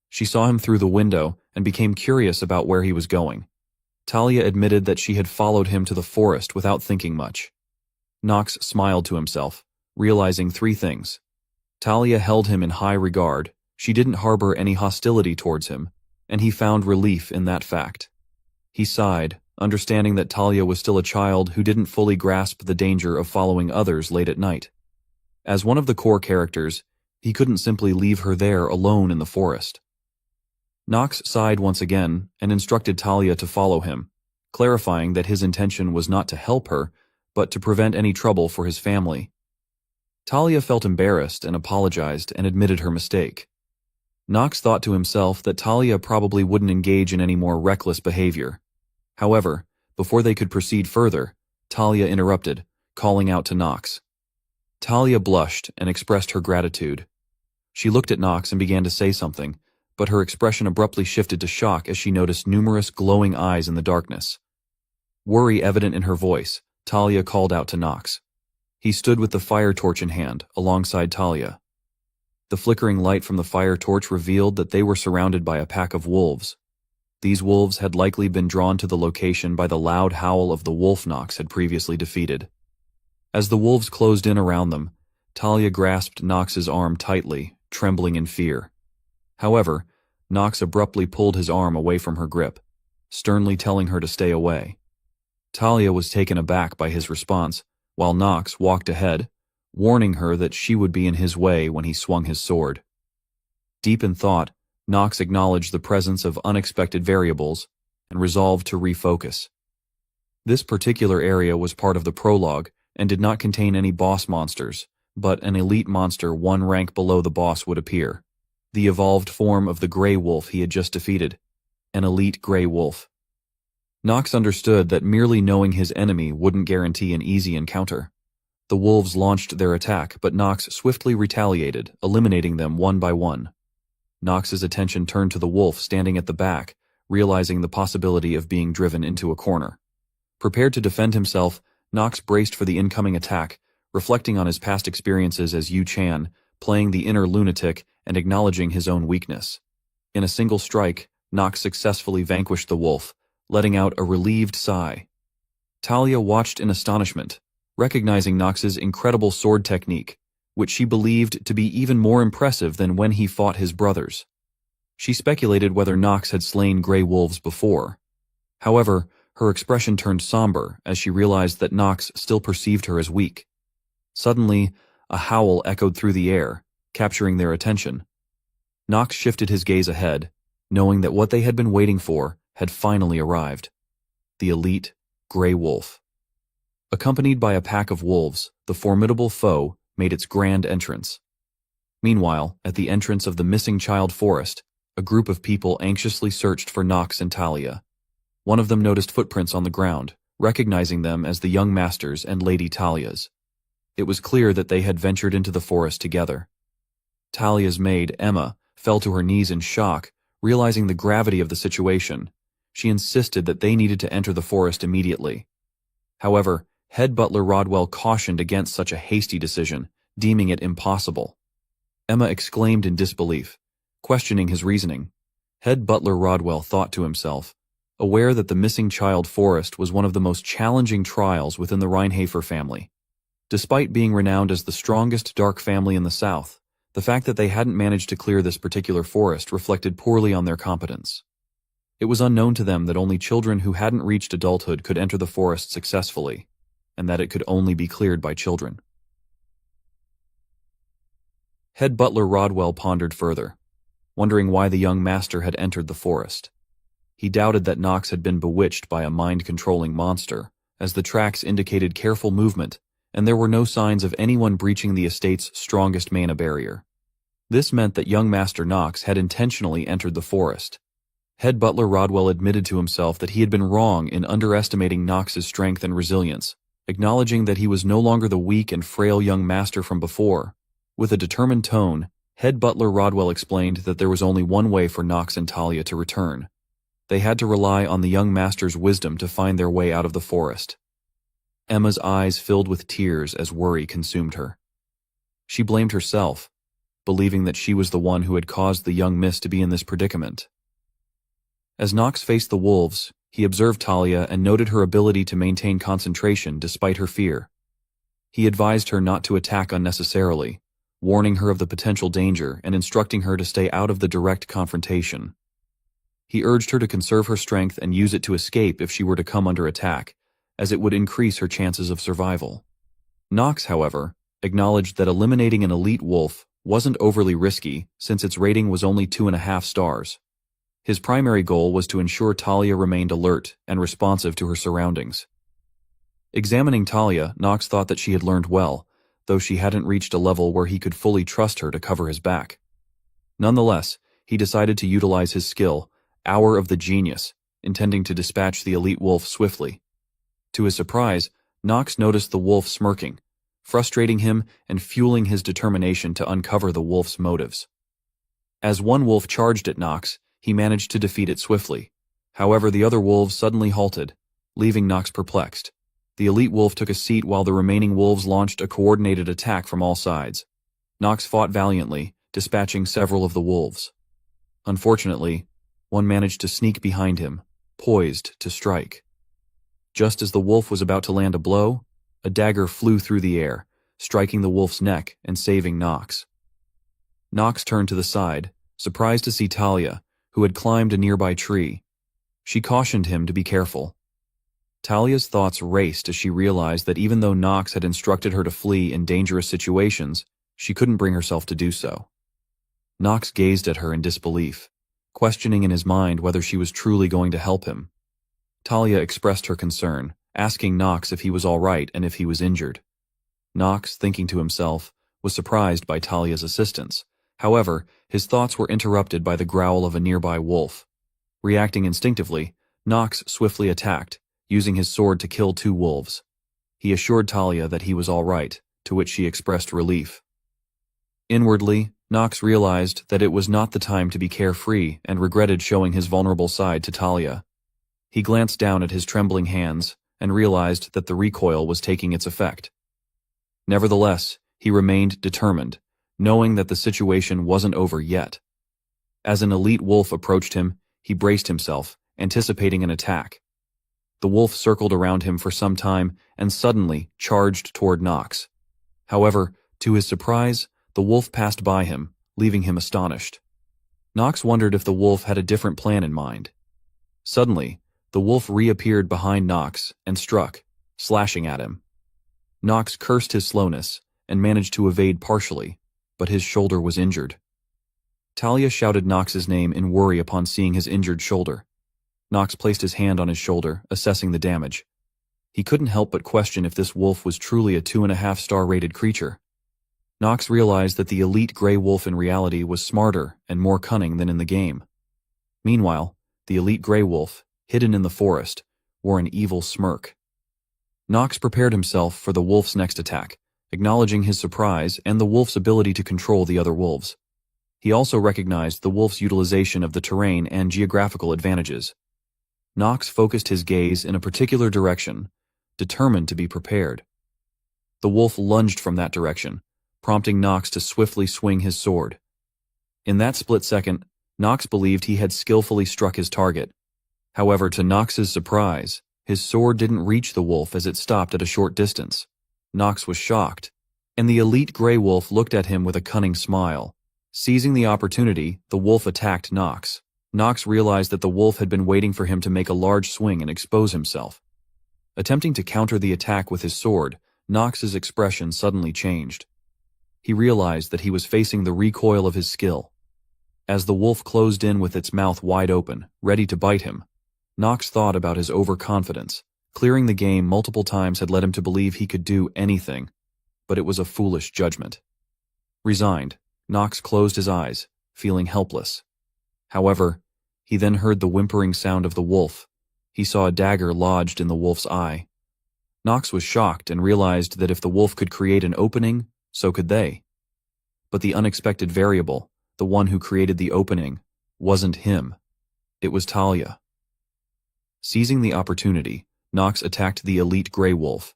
She saw him through the window and became curious about where he was going. Talia admitted that she had followed him to the forest without thinking much. Nox smiled to himself, realizing three things. Talia held him in high regard, she didn't harbor any hostility towards him, and he found relief in that fact. He sighed, understanding that Talia was still a child who didn't fully grasp the danger of following others late at night. As one of the core characters, he couldn't simply leave her there alone in the forest. Nox sighed once again and instructed Talia to follow him, clarifying that his intention was not to help her, but to prevent any trouble for his family. Talia felt embarrassed and apologized and admitted her mistake. Nox thought to himself that Talia probably wouldn't engage in any more reckless behavior. However, before they could proceed further, Talia interrupted, calling out to Nox. Talia blushed and expressed her gratitude. She looked at Nox and began to say something, but her expression abruptly shifted to shock as she noticed numerous glowing eyes in the darkness. Worry evident in her voice, Talia called out to Nox. He stood with the fire torch in hand, alongside Talia. The flickering light from the fire torch revealed that they were surrounded by a pack of wolves. These wolves had likely been drawn to the location by the loud howl of the wolf Nox had previously defeated. As the wolves closed in around them, Talia grasped Nox's arm tightly, trembling in fear. However, Nox abruptly pulled his arm away from her grip, sternly telling her to stay away. Talia was taken aback by his response, while Nox walked ahead, warning her that she would be in his way when he swung his sword. Deep in thought, Nox acknowledged the presence of unexpected variables and resolved to refocus. This particular area was part of the prologue and did not contain any boss monsters, but an elite monster one rank below the boss would appear. The evolved form of the gray wolf he had just defeated, an elite gray wolf. Nox understood that merely knowing his enemy wouldn't guarantee an easy encounter. The wolves launched their attack, but Nox swiftly retaliated, eliminating them one by one. Nox's attention turned to the wolf standing at the back, realizing the possibility of being driven into a corner. Prepared to defend himself, Nox braced for the incoming attack, reflecting on his past experiences as Yu Chan, playing the inner lunatic and acknowledging his own weakness. In a single strike, Nox successfully vanquished the wolf, letting out a relieved sigh. Talia watched in astonishment, recognizing Nox's incredible sword technique, which she believed to be even more impressive than when he fought his brothers. She speculated whether Nox had slain gray wolves before. However, her expression turned somber as she realized that Nox still perceived her as weak. Suddenly, a howl echoed through the air, capturing their attention. Nox shifted his gaze ahead, knowing that what they had been waiting for had finally arrived. The elite gray wolf. Accompanied by a pack of wolves, the formidable foe made its grand entrance. Meanwhile, at the entrance of the missing child forest, a group of people anxiously searched for Nox and Talia. One of them noticed footprints on the ground, recognizing them as the young master's and Lady Talia's. It was clear that they had ventured into the forest together. Talia's maid, Emma, fell to her knees in shock, realizing the gravity of the situation. She insisted that they needed to enter the forest immediately. However, head butler Rodwell cautioned against such a hasty decision, deeming it impossible. Emma exclaimed in disbelief, questioning his reasoning. Head butler Rodwell thought to himself, aware that the missing child forest was one of the most challenging trials within the Reinhafer family. Despite being renowned as the strongest dark family in the South, the fact that they hadn't managed to clear this particular forest reflected poorly on their competence. It was unknown to them that only children who hadn't reached adulthood could enter the forest successfully, and that it could only be cleared by children. Head butler Rodwell pondered further, wondering why the young master had entered the forest. He doubted that Nox had been bewitched by a mind-controlling monster, as the tracks indicated careful movement, and there were no signs of anyone breaching the estate's strongest mana barrier. This meant that young Master Nox had intentionally entered the forest. Head butler Rodwell admitted to himself that he had been wrong in underestimating Nox's strength and resilience, acknowledging that he was no longer the weak and frail young master from before. With a determined tone, head butler Rodwell explained that there was only one way for Nox and Talia to return. They had to rely on the young master's wisdom to find their way out of the forest. Emma's eyes filled with tears as worry consumed her. She blamed herself, believing that she was the one who had caused the young miss to be in this predicament. As Nox faced the wolves, he observed Talia and noted her ability to maintain concentration despite her fear. He advised her not to attack unnecessarily, warning her of the potential danger and instructing her to stay out of the direct confrontation. He urged her to conserve her strength and use it to escape if she were to come under attack, as it would increase her chances of survival. Nox, however, acknowledged that eliminating an elite wolf wasn't overly risky since its rating was only 2.5 stars. His primary goal was to ensure Talia remained alert and responsive to her surroundings. Examining Talia, Nox thought that she had learned well, though she hadn't reached a level where he could fully trust her to cover his back. Nonetheless, he decided to utilize his skill, Hour of the Genius, intending to dispatch the elite wolf swiftly. To his surprise, Nox noticed the wolf smirking, frustrating him and fueling his determination to uncover the wolf's motives. As one wolf charged at Nox, he managed to defeat it swiftly. However, the other wolves suddenly halted, leaving Nox perplexed. The elite wolf took a seat while the remaining wolves launched a coordinated attack from all sides. Nox fought valiantly, dispatching several of the wolves. Unfortunately, one managed to sneak behind him, poised to strike. Just as the wolf was about to land a blow, a dagger flew through the air, striking the wolf's neck and saving Nox. Nox turned to the side, surprised to see Talia, who had climbed a nearby tree. She cautioned him to be careful. Talia's thoughts raced as she realized that even though Nox had instructed her to flee in dangerous situations, she couldn't bring herself to do so. Nox gazed at her in disbelief, questioning in his mind whether she was truly going to help him. Talia expressed her concern, asking Nox if he was all right and if he was injured. Nox, thinking to himself, was surprised by Talia's assistance. However, his thoughts were interrupted by the growl of a nearby wolf. Reacting instinctively, Nox swiftly attacked, using his sword to kill 2 wolves. He assured Talia that he was all right, to which she expressed relief. Inwardly, Nox realized that it was not the time to be carefree and regretted showing his vulnerable side to Talia. He glanced down at his trembling hands and realized that the recoil was taking its effect. Nevertheless, he remained determined, knowing that the situation wasn't over yet. As an elite wolf approached him, he braced himself, anticipating an attack. The wolf circled around him for some time and suddenly charged toward Nox. However, to his surprise, the wolf passed by him, leaving him astonished. Nox wondered if the wolf had a different plan in mind. Suddenly, the wolf reappeared behind Nox and struck, slashing at him. Nox cursed his slowness and managed to evade partially, but his shoulder was injured. Talia shouted Nox's name in worry upon seeing his injured shoulder. Nox placed his hand on his shoulder, assessing the damage. He couldn't help but question if this wolf was truly a 2.5-star rated creature. Nox realized that the elite gray wolf in reality was smarter and more cunning than in the game. Meanwhile, the elite gray wolf, hidden in the forest, wore an evil smirk. Nox prepared himself for the wolf's next attack, acknowledging his surprise and the wolf's ability to control the other wolves. He also recognized the wolf's utilization of the terrain and geographical advantages. Nox focused his gaze in a particular direction, determined to be prepared. The wolf lunged from that direction, prompting Nox to swiftly swing his sword. In that split second, Nox believed he had skillfully struck his target. However, to Nox's surprise, his sword didn't reach the wolf as it stopped at a short distance. Nox was shocked, and the elite gray wolf looked at him with a cunning smile. Seizing the opportunity, the wolf attacked Nox. Nox realized that the wolf had been waiting for him to make a large swing and expose himself. Attempting to counter the attack with his sword, Nox's expression suddenly changed. He realized that he was facing the recoil of his skill. As the wolf closed in with its mouth wide open, ready to bite him, Nox thought about his overconfidence. Clearing the game multiple times had led him to believe he could do anything, but it was a foolish judgment. Resigned, Nox closed his eyes, feeling helpless. However, he then heard the whimpering sound of the wolf. He saw a dagger lodged in the wolf's eye. Nox was shocked and realized that if the wolf could create an opening, so could they. But the unexpected variable, the one who created the opening, wasn't him. It was Talia. Seizing the opportunity, Nox attacked the elite gray wolf.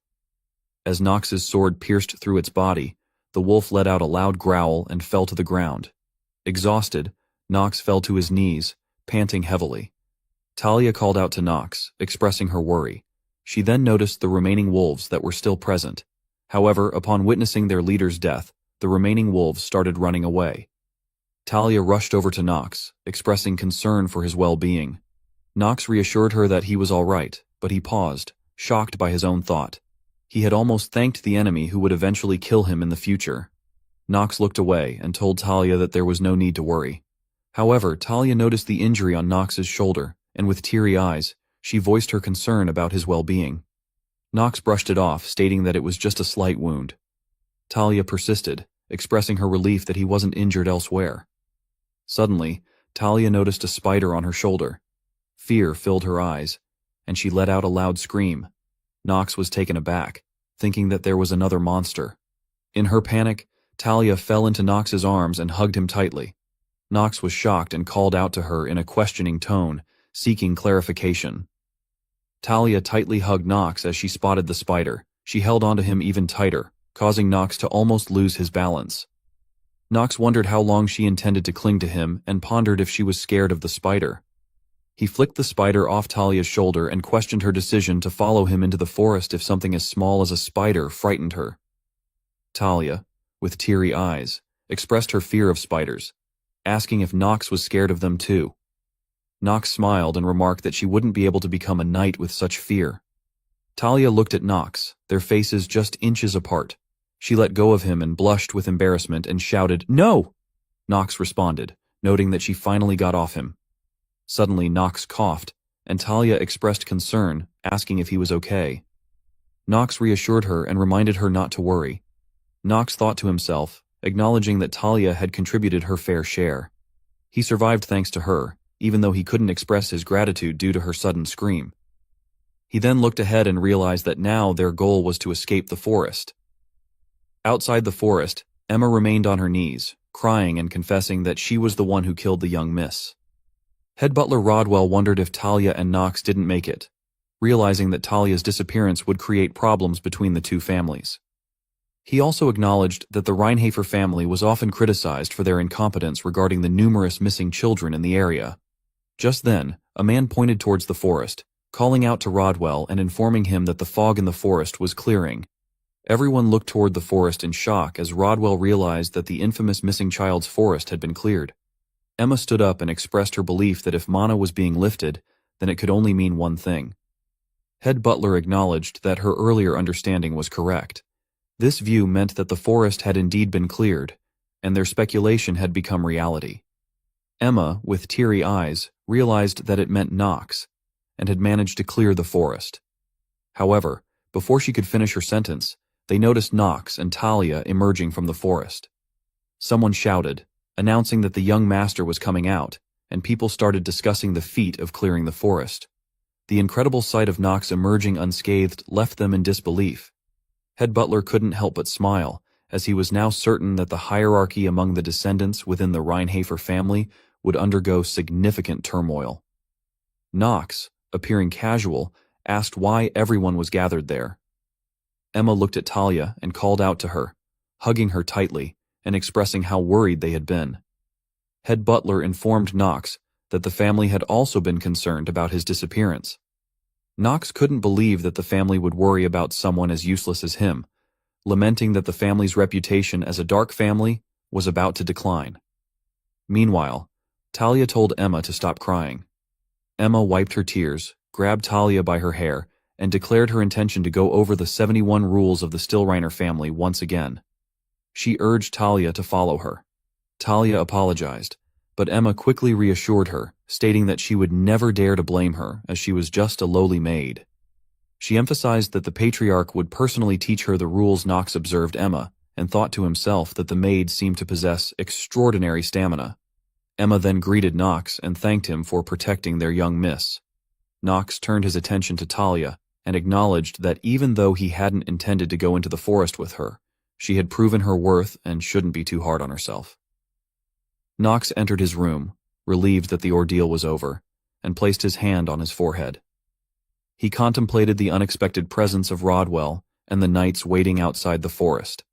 As Nox's sword pierced through its body, the wolf let out a loud growl and fell to the ground. Exhausted, Nox fell to his knees, panting heavily. Talia called out to Nox, expressing her worry. She then noticed the remaining wolves that were still present. However, upon witnessing their leader's death, the remaining wolves started running away. Talia rushed over to Nox, expressing concern for his well-being. Nox reassured her that he was all right, but he paused, shocked by his own thought. He had almost thanked the enemy who would eventually kill him in the future. Nox looked away and told Talia that there was no need to worry. However, Talia noticed the injury on Nox's shoulder, and with teary eyes, she voiced her concern about his well-being. Nox brushed it off, stating that it was just a slight wound. Talia persisted, expressing her relief that he wasn't injured elsewhere. Suddenly, Talia noticed a spider on her shoulder. Fear filled her eyes, and she let out a loud scream. Nox was taken aback, thinking that there was another monster. In her panic, Talia fell into Nox's arms and hugged him tightly. Nox was shocked and called out to her in a questioning tone, seeking clarification. Talia tightly hugged Nox as she spotted the spider. She held onto him even tighter, causing Nox to almost lose his balance. Nox wondered how long she intended to cling to him and pondered if she was scared of the spider. He flicked the spider off Talia's shoulder and questioned her decision to follow him into the forest if something as small as a spider frightened her. Talia, with teary eyes, expressed her fear of spiders, asking if Nox was scared of them too. Nox smiled and remarked that she wouldn't be able to become a knight with such fear. Talia looked at Nox, their faces just inches apart. She let go of him and blushed with embarrassment and shouted, "No!" Nox responded, noting that she finally got off him. Suddenly Nox coughed, and Talia expressed concern, asking if he was okay. Nox reassured her and reminded her not to worry. Nox thought to himself, acknowledging that Talia had contributed her fair share. He survived thanks to her, even though he couldn't express his gratitude due to her sudden scream. He then looked ahead and realized that now their goal was to escape the forest. Outside the forest, Emma remained on her knees, crying and confessing that she was the one who killed the young miss. Head butler Rodwell wondered if Talia and Nox didn't make it, realizing that Talia's disappearance would create problems between the two families. He also acknowledged that the Reinhafer family was often criticized for their incompetence regarding the numerous missing children in the area. Just then, a man pointed towards the forest, calling out to Rodwell and informing him that the fog in the forest was clearing. Everyone looked toward the forest in shock as Rodwell realized that the infamous missing child's forest had been cleared. Emma stood up and expressed her belief that if Mana was being lifted, then it could only mean one thing. Head butler acknowledged that her earlier understanding was correct. This view meant that the forest had indeed been cleared, and their speculation had become reality. Emma, with teary eyes, realized that it meant Nox, and had managed to clear the forest. However, before she could finish her sentence, they noticed Nox and Talia emerging from the forest. Someone shouted, announcing that the young master was coming out, and people started discussing the feat of clearing the forest. The incredible sight of Nox emerging unscathed left them in disbelief. Head butler couldn't help but smile, as he was now certain that the hierarchy among the descendants within the Reinhafer family would undergo significant turmoil. Nox, appearing casual, asked why everyone was gathered there. Emma looked at Talia and called out to her, hugging her tightly and expressing how worried they had been. Head butler informed Nox that the family had also been concerned about his disappearance. Nox couldn't believe that the family would worry about someone as useless as him, lamenting that the family's reputation as a dark family was about to decline. Meanwhile, Talia told Emma to stop crying. Emma wiped her tears, grabbed Talia by her hair, and declared her intention to go over the 71 rules of the Stillreiner family once again. She urged Talia to follow her. Talia apologized, but Emma quickly reassured her, stating that she would never dare to blame her, as she was just a lowly maid. She emphasized that the patriarch would personally teach her the rules. Nox observed Emma, and thought to himself that the maid seemed to possess extraordinary stamina. Emma then greeted Nox and thanked him for protecting their young miss. Nox turned his attention to Talia, and acknowledged that even though he hadn't intended to go into the forest with her, she had proven her worth and shouldn't be too hard on herself. Nox entered his room, relieved that the ordeal was over, and placed his hand on his forehead. He contemplated the unexpected presence of Rodwell and the knights waiting outside the forest.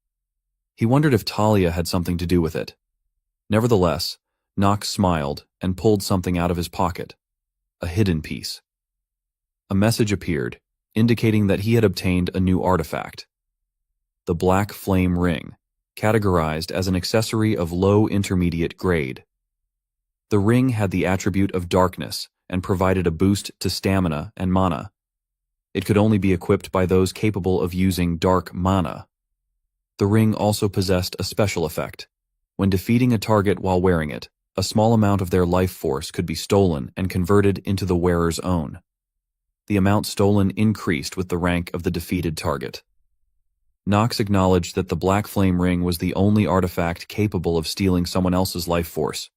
He wondered if Talia had something to do with it. Nevertheless, Nox smiled and pulled something out of his pocket, a hidden piece. A message appeared, indicating that he had obtained a new artifact. The Black Flame Ring, categorized as an accessory of low intermediate grade. The ring had the attribute of darkness and provided a boost to stamina and mana. It could only be equipped by those capable of using dark mana. The ring also possessed a special effect. When defeating a target while wearing it, a small amount of their life force could be stolen and converted into the wearer's own. The amount stolen increased with the rank of the defeated target. Nox acknowledged that the Black Flame Ring was the only artifact capable of stealing someone else's life force,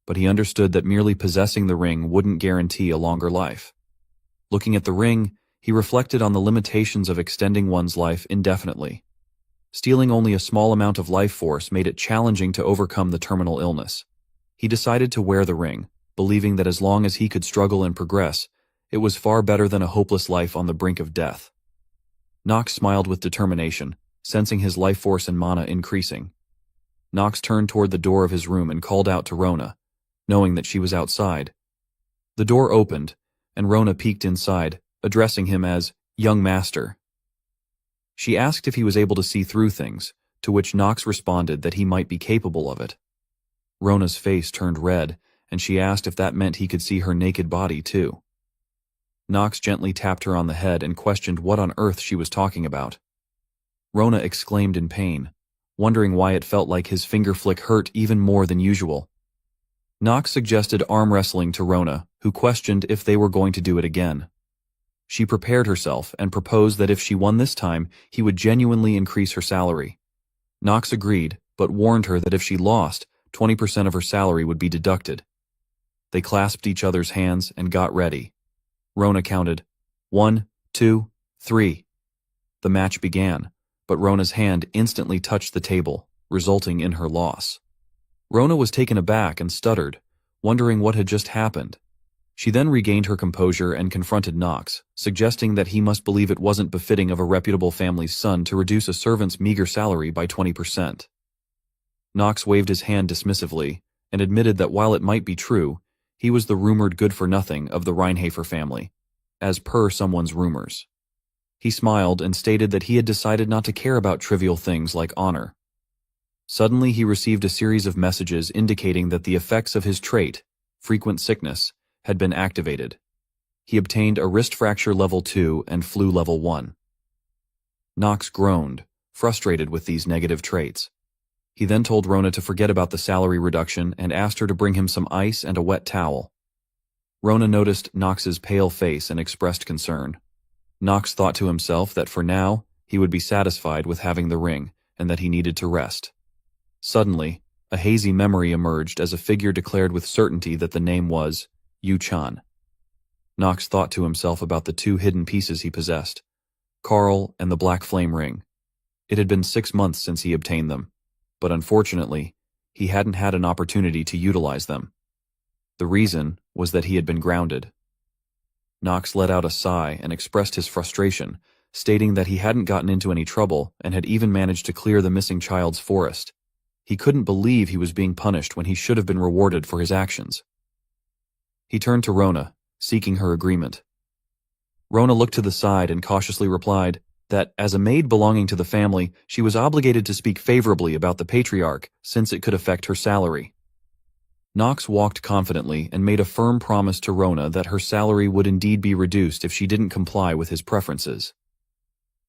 but he understood that merely possessing the ring wouldn't guarantee a longer life. Looking at the ring, he reflected on the limitations of extending one's life indefinitely. Stealing only a small amount of life force made it challenging to overcome the terminal illness. He decided to wear the ring, believing that as long as he could struggle and progress, it was far better than a hopeless life on the brink of death. Nox smiled with determination, sensing his life force and mana increasing. Nox turned toward the door of his room and called out to Rona, knowing that she was outside. The door opened, and Rona peeked inside, addressing him as young master. She asked if he was able to see through things, to which Knox responded that he might be capable of it. Rona's face turned red, and she asked if that meant he could see her naked body too. Knox gently tapped her on the head and questioned what on earth she was talking about. Rona exclaimed in pain, wondering why it felt like his finger flick hurt even more than usual. Knox suggested arm wrestling to Rona, who questioned if they were going to do it again. She prepared herself and proposed that if she won this time, he would genuinely increase her salary. Knox agreed, but warned her that if she lost, 20% of her salary would be deducted. They clasped each other's hands and got ready. Rona counted 1, 2, 3. The match began, but Rona's hand instantly touched the table, resulting in her loss. Rona was taken aback and stuttered, wondering what had just happened. She then regained her composure and confronted Knox, suggesting that he must believe it wasn't befitting of a reputable family's son to reduce a servant's meager salary by 20%. Knox waved his hand dismissively and admitted that while it might be true, he was the rumored good-for-nothing of the Reinhafer family, as per someone's rumors. He smiled and stated that he had decided not to care about trivial things like honor. Suddenly he received a series of messages indicating that the effects of his trait, frequent sickness, had been activated. He obtained a wrist fracture level 2 and flu level 1. Knox groaned, frustrated with these negative traits. He then told Rona to forget about the salary reduction and asked her to bring him some ice and a wet towel. Rona noticed Knox's pale face and expressed concern. Knox thought to himself that for now, he would be satisfied with having the ring and that he needed to rest. Suddenly, a hazy memory emerged as a figure declared with certainty that the name was Yu-chan. Knox thought to himself about the 2 hidden pieces he possessed, Carl and the black flame ring. It had been 6 months since he obtained them, but unfortunately, he hadn't had an opportunity to utilize them. The reason was that he had been grounded. Knox let out a sigh and expressed his frustration, stating that he hadn't gotten into any trouble and had even managed to clear the missing child's forest. He couldn't believe he was being punished when he should have been rewarded for his actions. He turned to Rona, seeking her agreement. Rona looked to the side and cautiously replied that, as a maid belonging to the family, she was obligated to speak favorably about the patriarch since it could affect her salary. Knox walked confidently and made a firm promise to Rona that her salary would indeed be reduced if she didn't comply with his preferences.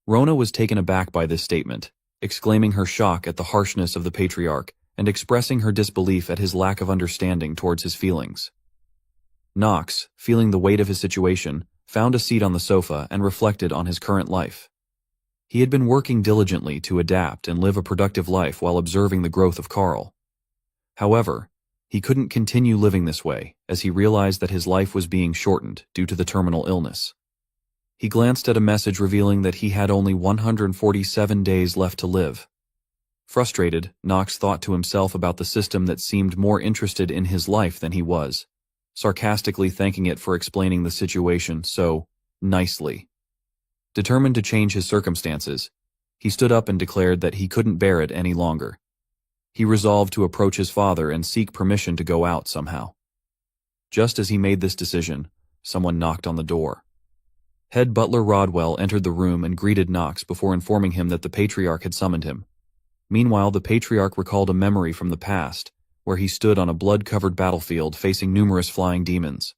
Rona was taken aback by this statement, exclaiming her shock at the harshness of the patriarch and expressing her disbelief at his lack of understanding towards his feelings. Knox, feeling the weight of his situation, found a seat on the sofa and reflected on his current life. He had been working diligently to adapt and live a productive life while observing the growth of Carl. However, he couldn't continue living this way, as he realized that his life was being shortened due to the terminal illness. He glanced at a message revealing that he had only 147 days left to live. Frustrated, Knox thought to himself about the system that seemed more interested in his life than he was, sarcastically thanking it for explaining the situation so nicely. Determined to change his circumstances, he stood up and declared that he couldn't bear it any longer. He resolved to approach his father and seek permission to go out somehow. Just as he made this decision, someone knocked on the door. Head butler Rodwell entered the room and greeted Knox before informing him that the patriarch had summoned him. Meanwhile, the patriarch recalled a memory from the past, where he stood on a blood-covered battlefield facing numerous flying demons.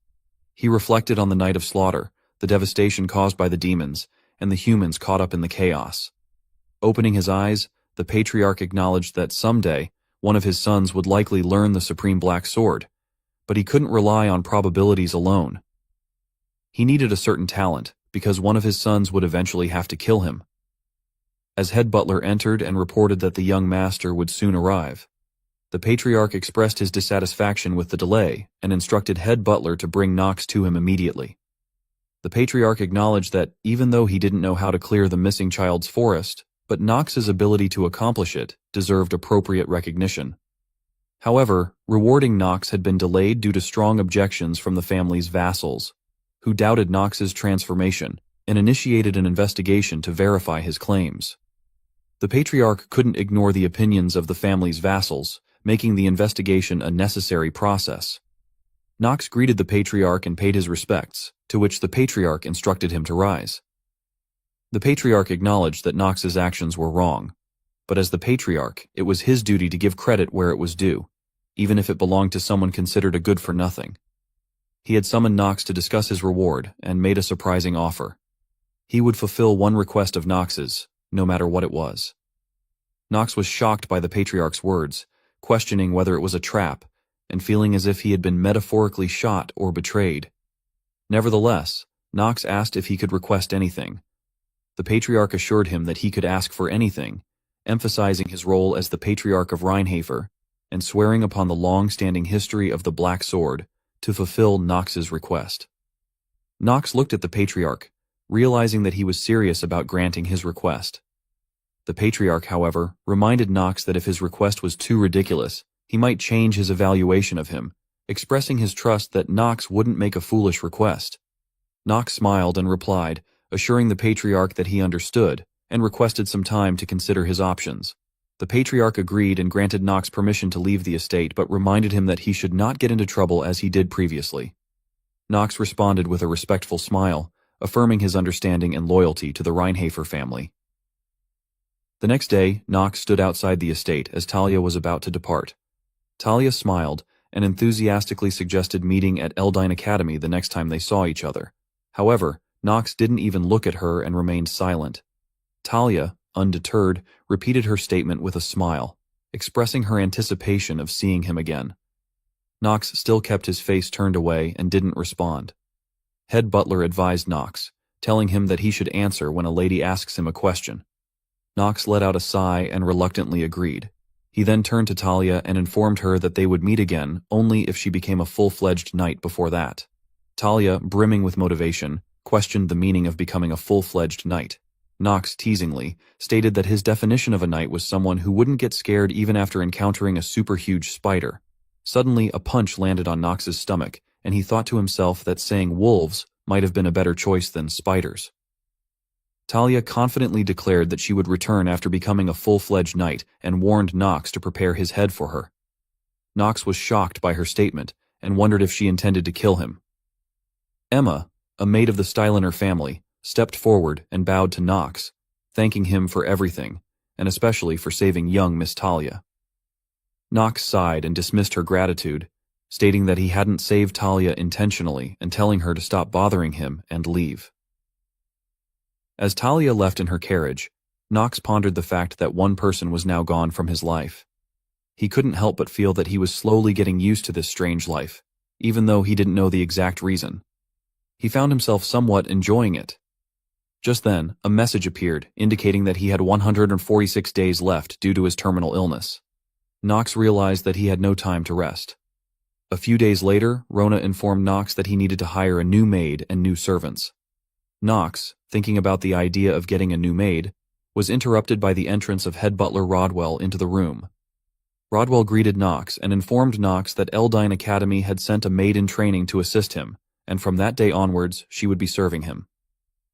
He reflected on the night of slaughter, the devastation caused by the demons, and the humans caught up in the chaos. Opening his eyes, the patriarch acknowledged that someday, one of his sons would likely learn the supreme black sword, but he couldn't rely on probabilities alone. He needed a certain talent, because one of his sons would eventually have to kill him. As head butler entered and reported that the young master would soon arrive, the patriarch expressed his dissatisfaction with the delay and instructed head butler to bring Knox to him immediately. The patriarch acknowledged that, even though he didn't know how to clear the missing child's forest, but Knox's ability to accomplish it deserved appropriate recognition. However, rewarding Knox had been delayed due to strong objections from the family's vassals, who doubted Knox's transformation and initiated an investigation to verify his claims. The patriarch couldn't ignore the opinions of the family's vassals, making the investigation a necessary process. Knox greeted the patriarch and paid his respects, to which the patriarch instructed him to rise. The patriarch acknowledged that Knox's actions were wrong, but as the patriarch, it was his duty to give credit where it was due, even if it belonged to someone considered a good-for-nothing. He had summoned Knox to discuss his reward and made a surprising offer. He would fulfill one request of Knox's, no matter what it was. Knox was shocked by the patriarch's words, questioning whether it was a trap, and feeling as if he had been metaphorically shot or betrayed. Nevertheless, Knox asked if he could request anything. The patriarch assured him that he could ask for anything, emphasizing his role as the patriarch of Reincarnated, and swearing upon the long-standing history of the Black Sword to fulfill Knox's request. Knox looked at the patriarch, realizing that he was serious about granting his request. The patriarch, however, reminded Knox that if his request was too ridiculous, he might change his evaluation of him, expressing his trust that Knox wouldn't make a foolish request. Knox smiled and replied, assuring the patriarch that he understood, and requested some time to consider his options. The patriarch agreed and granted Knox permission to leave the estate, but reminded him that he should not get into trouble as he did previously. Knox responded with a respectful smile, affirming his understanding and loyalty to the Reincarnated family. The next day, Knox stood outside the estate as Talia was about to depart. Talia smiled and enthusiastically suggested meeting at Eldine Academy the next time they saw each other. However, Knox didn't even look at her and remained silent. Talia, undeterred, repeated her statement with a smile, expressing her anticipation of seeing him again. Knox still kept his face turned away and didn't respond. Head butler advised Knox, telling him that he should answer when a lady asks him a question. Knox let out a sigh and reluctantly agreed. He then turned to Talia and informed her that they would meet again only if she became a full-fledged knight before that. Talia, brimming with motivation, questioned the meaning of becoming a full-fledged knight. Knox, teasingly, stated that his definition of a knight was someone who wouldn't get scared even after encountering a super-huge spider. Suddenly, a punch landed on Knox's stomach, and he thought to himself that saying wolves might have been a better choice than spiders. Talia confidently declared that she would return after becoming a full-fledged knight and warned Knox to prepare his head for her. Knox was shocked by her statement and wondered if she intended to kill him. Emma, a maid of the Styliner family, stepped forward and bowed to Knox, thanking him for everything, and especially for saving young Miss Talia. Knox sighed and dismissed her gratitude, stating that he hadn't saved Talia intentionally and telling her to stop bothering him and leave. As Talia left in her carriage, Knox pondered the fact that one person was now gone from his life. He couldn't help but feel that he was slowly getting used to this strange life, even though he didn't know the exact reason. He found himself somewhat enjoying it. Just then, a message appeared, indicating that he had 146 days left due to his terminal illness. Knox realized that he had no time to rest. A few days later, Rona informed Knox that he needed to hire a new maid and new servants. Knox, thinking about the idea of getting a new maid, was interrupted by the entrance of head butler Rodwell into the room. Rodwell greeted Knox and informed Knox that Eldine Academy had sent a maid in training to assist him, and from that day onwards she would be serving him.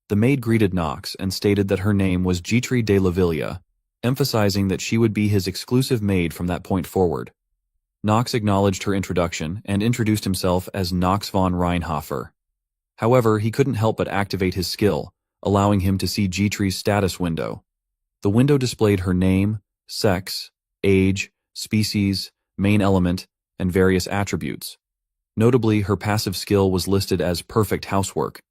The maid greeted Knox and stated that her name was Gitri de la Villa, emphasizing that she would be his exclusive maid from that point forward. Knox acknowledged her introduction and introduced himself as Knox von Reinhofer. However, he couldn't help but activate his skill, allowing him to see Gitri's status window. The window displayed her name, sex, age, species, main element, and various attributes. Notably, her passive skill was listed as perfect housework,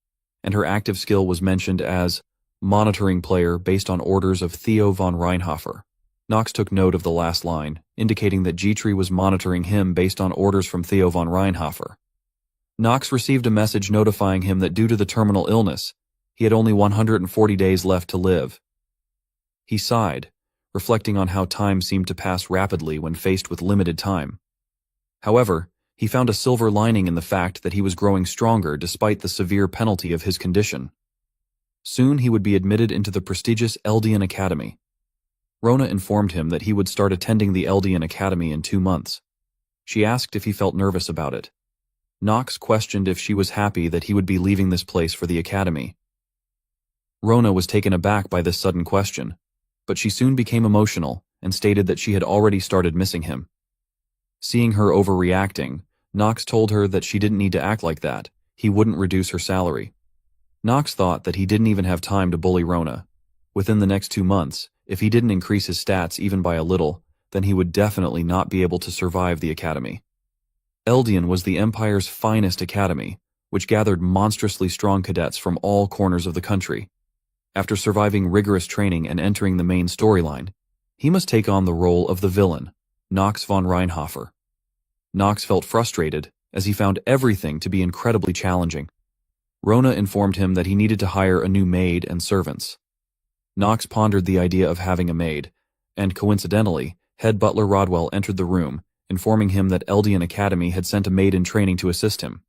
and her active skill was mentioned as monitoring player based on orders of Theo von Reinhofer. Knox took note of the last line, indicating that Gitri was monitoring him based on orders from Theo von Reinhofer. Knox received a message notifying him that due to the terminal illness, he had only 140 days left to live. He sighed, reflecting on how time seemed to pass rapidly when faced with limited time. However, he found a silver lining in the fact that he was growing stronger despite the severe penalty of his condition. Soon he would be admitted into the prestigious Eldian Academy. Rona informed him that he would start attending the Eldian Academy in 2 months. She asked if he felt nervous about it. Knox questioned if she was happy that he would be leaving this place for the academy. Rona was taken aback by this sudden question, but she soon became emotional and stated that she had already started missing him. Seeing her overreacting, Knox told her that she didn't need to act like that. He wouldn't reduce her salary. Knox thought that he didn't even have time to bully Rona. Within the next 2 months, if he didn't increase his stats even by a little, then he would definitely not be able to survive the academy. Eldian was the Empire's finest academy, which gathered monstrously strong cadets from all corners of the country. After surviving rigorous training and entering the main storyline, he must take on the role of the villain, Knox von Reinhofer. Knox felt frustrated, as he found everything to be incredibly challenging. Rona informed him that he needed to hire a new maid and servants. Knox pondered the idea of having a maid, and coincidentally, head butler Rodwell entered the room, informing him that Eldian Academy had sent a maid in training to assist him.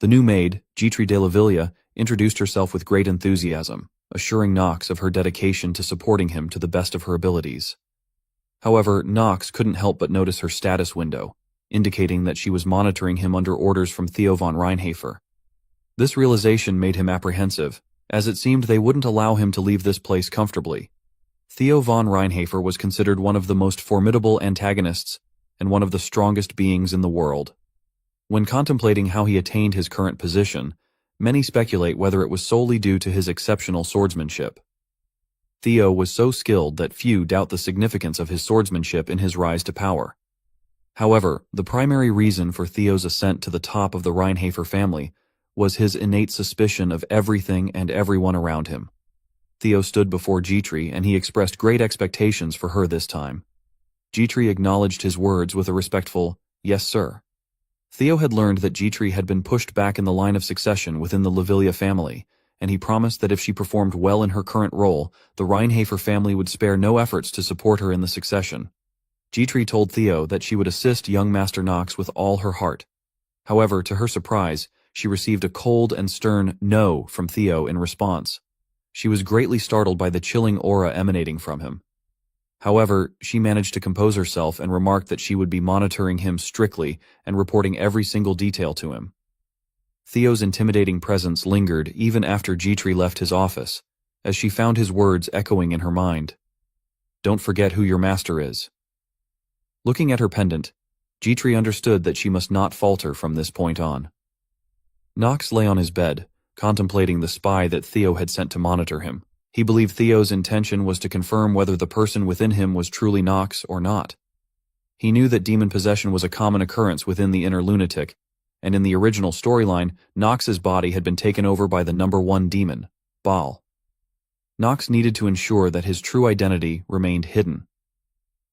The new maid, Gitri de la Villa, introduced herself with great enthusiasm, assuring Knox of her dedication to supporting him to the best of her abilities. However, Knox couldn't help but notice her status window, indicating that she was monitoring him under orders from Theo von Reinhofer. This realization made him apprehensive, as it seemed they wouldn't allow him to leave this place comfortably. Theo von Reinhofer was considered one of the most formidable antagonists and one of the strongest beings in the world. When contemplating how he attained his current position, many speculate whether it was solely due to his exceptional swordsmanship. Theo was so skilled that few doubt the significance of his swordsmanship in his rise to power. However, the primary reason for Theo's ascent to the top of the Reinhofer family was his innate suspicion of everything and everyone around him. Theo stood before Gitri and he expressed great expectations for her this time. Gitri acknowledged his words with a respectful, "Yes, sir." Theo had learned that Gitri had been pushed back in the line of succession within the Lavilia family, and he promised that if she performed well in her current role, the Reinhofer family would spare no efforts to support her in the succession. Gitri told Theo that she would assist young Master Knox with all her heart. However, to her surprise, she received a cold and stern no from Theo in response. She was greatly startled by the chilling aura emanating from him. However, she managed to compose herself and remarked that she would be monitoring him strictly and reporting every single detail to him. Theo's intimidating presence lingered even after Gitri left his office, as she found his words echoing in her mind. "Don't forget who your master is." Looking at her pendant, Gitri understood that she must not falter from this point on. Knox lay on his bed, contemplating the spy that Theo had sent to monitor him. He believed Theo's intention was to confirm whether the person within him was truly Knox or not. He knew that demon possession was a common occurrence within the inner lunatic, and in the original storyline, Knox's body had been taken over by the number 1 demon, Baal. Knox needed to ensure that his true identity remained hidden.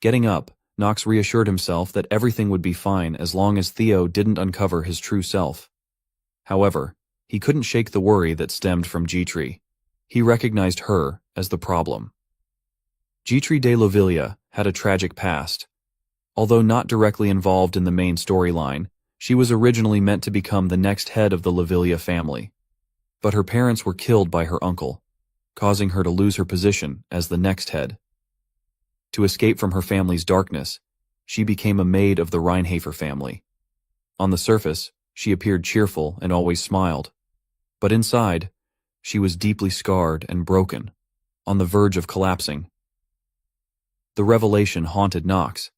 Getting up, Knox reassured himself that everything would be fine as long as Theo didn't uncover his true self. However, he couldn't shake the worry that stemmed from Gitri. He recognized her as the problem. Gitri de la Villa had a tragic past. Although not directly involved in the main storyline, she was originally meant to become the next head of the Lavilia family. But her parents were killed by her uncle, causing her to lose her position as the next head. To escape from her family's darkness, she became a maid of the Reinhofer family. On the surface, she appeared cheerful and always smiled. But inside, she was deeply scarred and broken, on the verge of collapsing. The revelation haunted Knox.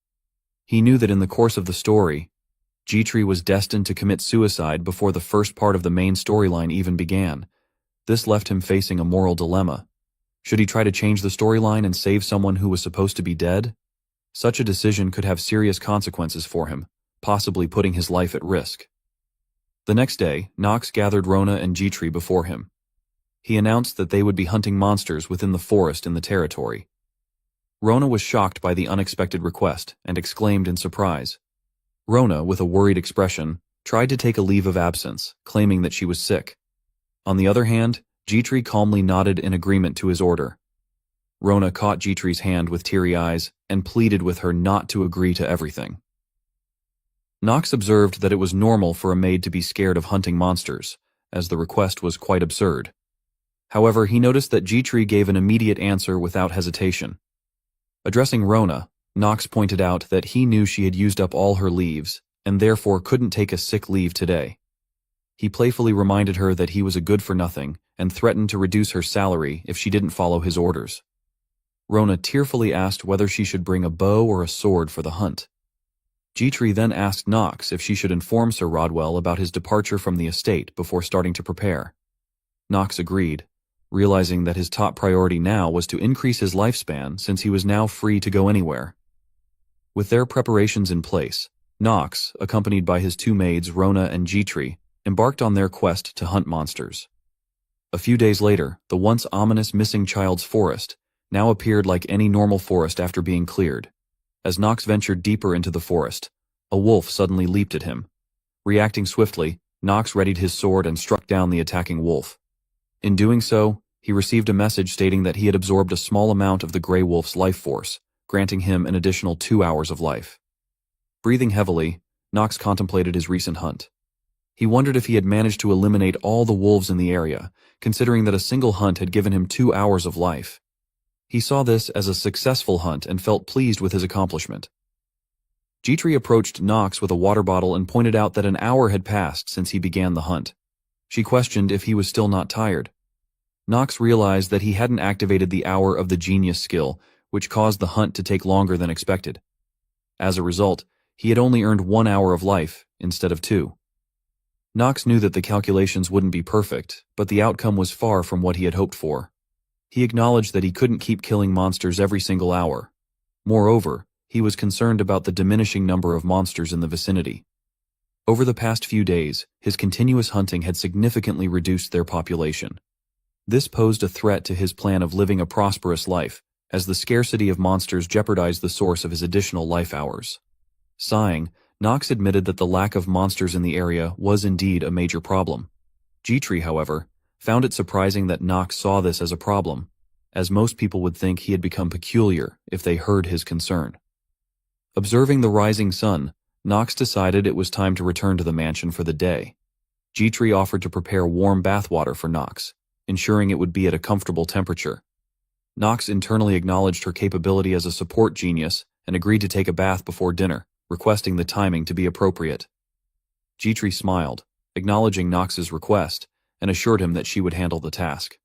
He knew that in the course of the story, Gitri was destined to commit suicide before the first part of the main storyline even began. This left him facing a moral dilemma. Should he try to change the storyline and save someone who was supposed to be dead? Such a decision could have serious consequences for him, possibly putting his life at risk. The next day, Knox gathered Rona and Gitri before him. He announced that they would be hunting monsters within the forest in the territory. Rona was shocked by the unexpected request and exclaimed in surprise. Rona, with a worried expression, tried to take a leave of absence, claiming that she was sick. On the other hand, Gitri calmly nodded in agreement to his order. Rona caught Gitri's hand with teary eyes and pleaded with her not to agree to everything. Knox observed that it was normal for a maid to be scared of hunting monsters, as the request was quite absurd. However, he noticed that Gitri gave an immediate answer without hesitation. Addressing Rona, Knox pointed out that he knew she had used up all her leaves, and therefore couldn't take a sick leave today. He playfully reminded her that he was a good-for-nothing, and threatened to reduce her salary if she didn't follow his orders. Rona tearfully asked whether she should bring a bow or a sword for the hunt. Dietrich then asked Knox if she should inform Sir Rodwell about his departure from the estate before starting to prepare. Knox agreed, realizing that his top priority now was to increase his lifespan since he was now free to go anywhere. With their preparations in place, Knox, accompanied by his two maids Rona and Dietrich, embarked on their quest to hunt monsters. A few days later, the once ominous missing child's forest now appeared like any normal forest after being cleared. As Knox ventured deeper into the forest, a wolf suddenly leaped at him. Reacting swiftly, Knox readied his sword and struck down the attacking wolf. In doing so, he received a message stating that he had absorbed a small amount of the gray wolf's life force, granting him an additional 2 hours of life. Breathing heavily, Knox contemplated his recent hunt. He wondered if he had managed to eliminate all the wolves in the area, considering that a single hunt had given him 2 hours of life. He saw this as a successful hunt and felt pleased with his accomplishment. Dietrich approached Knox with a water bottle and pointed out that an hour had passed since he began the hunt. She questioned if he was still not tired. Knox realized that he hadn't activated the Hour of the Genius skill, which caused the hunt to take longer than expected. As a result, he had only earned 1 hour of life instead of 2. Knox knew that the calculations wouldn't be perfect, but the outcome was far from what he had hoped for. He acknowledged that he couldn't keep killing monsters every single hour. Moreover, he was concerned about the diminishing number of monsters in the vicinity. Over the past few days, his continuous hunting had significantly reduced their population. This posed a threat to his plan of living a prosperous life, as the scarcity of monsters jeopardized the source of his additional life hours. Sighing, Knox admitted that the lack of monsters in the area was indeed a major problem. Dietrich, however, found it surprising that Knox saw this as a problem, as most people would think he had become peculiar if they heard his concern. Observing the rising sun, Knox decided it was time to return to the mansion for the day. Dietrich offered to prepare warm bathwater for Knox, ensuring it would be at a comfortable temperature. Knox internally acknowledged her capability as a support genius and agreed to take a bath before dinner, requesting the timing to be appropriate. Dietrich smiled, acknowledging Knox's request, and assured him that she would handle the task.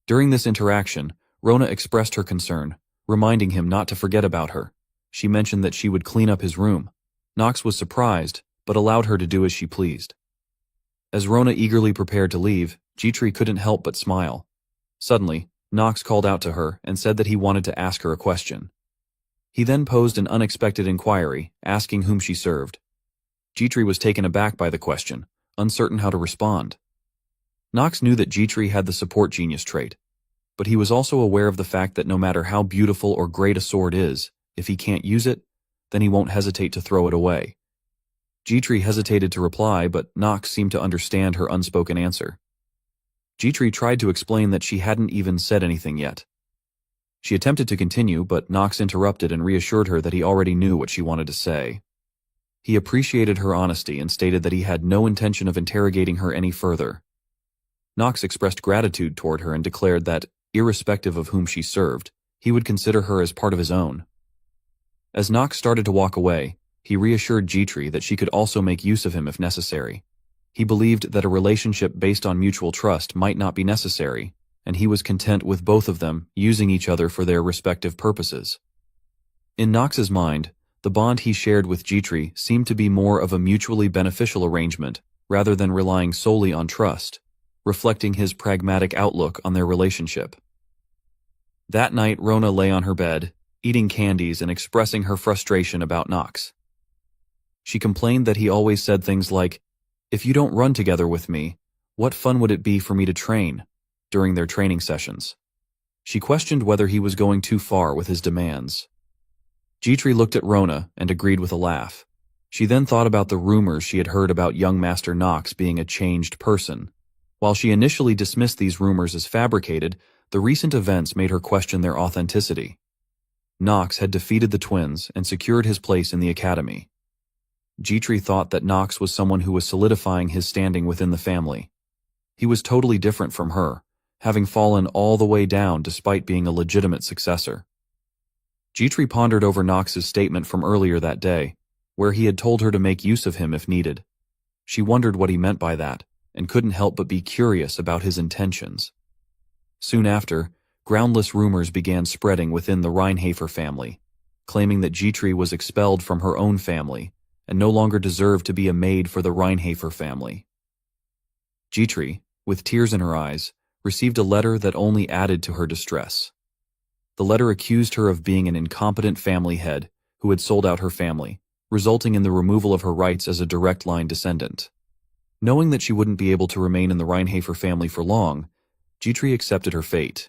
During this interaction, Rona expressed her concern, reminding him not to forget about her. She mentioned that she would clean up his room. Knox was surprised, but allowed her to do as she pleased. As Rona eagerly prepared to leave, Dietrich couldn't help but smile. Suddenly, Knox called out to her and said that he wanted to ask her a question. He then posed an unexpected inquiry, asking whom she served. Dietrich was taken aback by the question, uncertain how to respond. Knox knew that Dietrich had the support genius trait, but he was also aware of the fact that no matter how beautiful or great a sword is, if he can't use it, then he won't hesitate to throw it away. Dietrich hesitated to reply, but Knox seemed to understand her unspoken answer. Dietrich tried to explain that she hadn't even said anything yet. She attempted to continue, but Knox interrupted and reassured her that he already knew what she wanted to say. He appreciated her honesty and stated that he had no intention of interrogating her any further. Knox expressed gratitude toward her and declared that, irrespective of whom she served, he would consider her as part of his own. As Knox started to walk away, he reassured Dietrich that she could also make use of him if necessary. He believed that a relationship based on mutual trust might not be necessary, and he was content with both of them using each other for their respective purposes. In Knox's mind, the bond he shared with Dietrich seemed to be more of a mutually beneficial arrangement rather than relying solely on trust, reflecting his pragmatic outlook on their relationship. That night, Rona lay on her bed, eating candies and expressing her frustration about Knox. She complained that he always said things like, "If you don't run together with me, what fun would it be for me to train?" during their training sessions. She questioned whether he was going too far with his demands. Dietrich looked at Rona and agreed with a laugh. She then thought about the rumors she had heard about young Master Knox being a changed person. While she initially dismissed these rumors as fabricated, the recent events made her question their authenticity. Knox had defeated the twins and secured his place in the academy. Dietrich thought that Knox was someone who was solidifying his standing within the family. He was totally different from her, having fallen all the way down despite being a legitimate successor. Dietrich pondered over Knox's statement from earlier that day, where he had told her to make use of him if needed. She wondered what he meant by that, and couldn't help but be curious about his intentions. Soon after, groundless rumors began spreading within the Reinhafer family, claiming that Jitri was expelled from her own family and no longer deserved to be a maid for the Reinhardt family. Jitri, with tears in her eyes, received a letter that only added to her distress. The letter accused her of being an incompetent family head who had sold out her family, resulting in the removal of her rights as a direct line descendant. Knowing that she wouldn't be able to remain in the Reinhardt family for long, Jitri accepted her fate.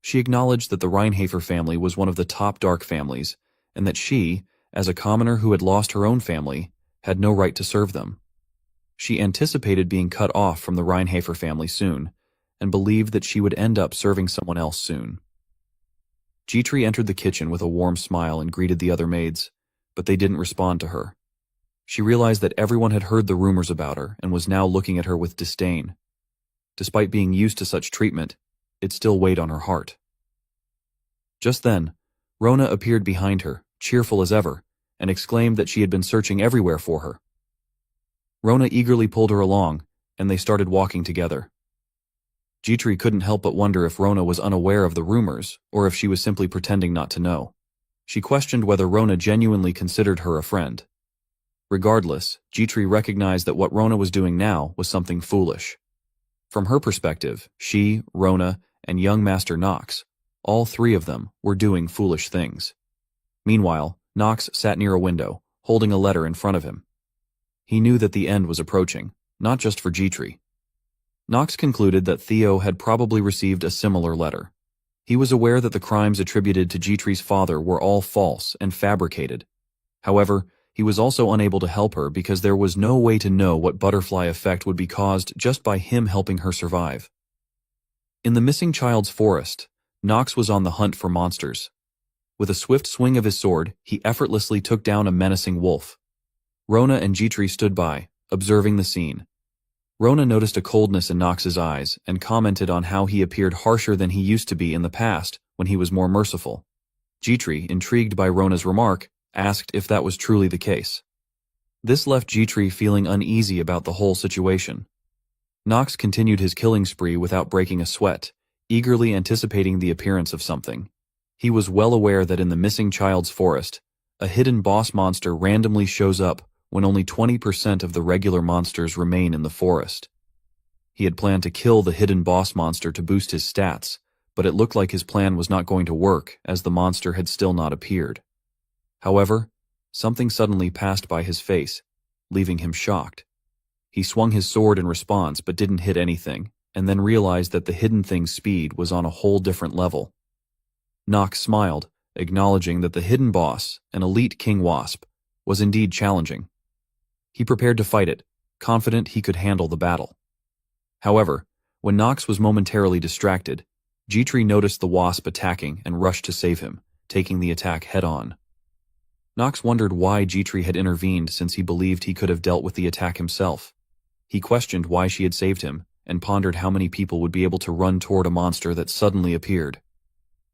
She acknowledged that the Reinhardt family was one of the top dark families, and that she, as a commoner who had lost her own family, had no right to serve them. She anticipated being cut off from the Reinhardt family soon, and believed that she would end up serving someone else soon. Jitri entered the kitchen with a warm smile and greeted the other maids, but they didn't respond to her. She realized that everyone had heard the rumors about her and was now looking at her with disdain. Despite being used to such treatment, it still weighed on her heart. Just then, Rona appeared behind her, cheerful as ever, and exclaimed that she had been searching everywhere for her. Rona eagerly pulled her along, and they started walking together. Jitri couldn't help but wonder if Rona was unaware of the rumors, or if she was simply pretending not to know. She questioned whether Rona genuinely considered her a friend. Regardless, Jitri recognized that what Rona was doing now was something foolish. From her perspective, she, Rona, and young Master Nox, all three of them, were doing foolish things. Meanwhile, Nox sat near a window, holding a letter in front of him. He knew that the end was approaching, not just for Jitri. Nox concluded that Theo had probably received a similar letter. He was aware that the crimes attributed to Jitri's father were all false and fabricated. However, he was also unable to help her because there was no way to know what butterfly effect would be caused just by him helping her survive. In the missing child's forest, Nox was on the hunt for monsters. With a swift swing of his sword, he effortlessly took down a menacing wolf. Rona and Jitri stood by, observing the scene. Rona noticed a coldness in Nox's eyes and commented on how he appeared harsher than he used to be in the past when he was more merciful. Jitri, intrigued by Rona's remark, asked if that was truly the case. This left Jitri feeling uneasy about the whole situation. Nox continued his killing spree without breaking a sweat, eagerly anticipating the appearance of something. He was well aware that in the missing child's forest, a hidden boss monster randomly shows up when only 20% of the regular monsters remain in the forest. He had planned to kill the hidden boss monster to boost his stats, but it looked like his plan was not going to work as the monster had still not appeared. However, something suddenly passed by his face, leaving him shocked. He swung his sword in response but didn't hit anything, and then realized that the hidden thing's speed was on a whole different level. Nox smiled, acknowledging that the hidden boss, an elite king wasp, was indeed challenging. He prepared to fight it, confident he could handle the battle. However, when Nox was momentarily distracted, Jitri noticed the wasp attacking and rushed to save him, taking the attack head-on. Nox wondered why Jitri had intervened since he believed he could have dealt with the attack himself. He questioned why she had saved him and pondered how many people would be able to run toward a monster that suddenly appeared.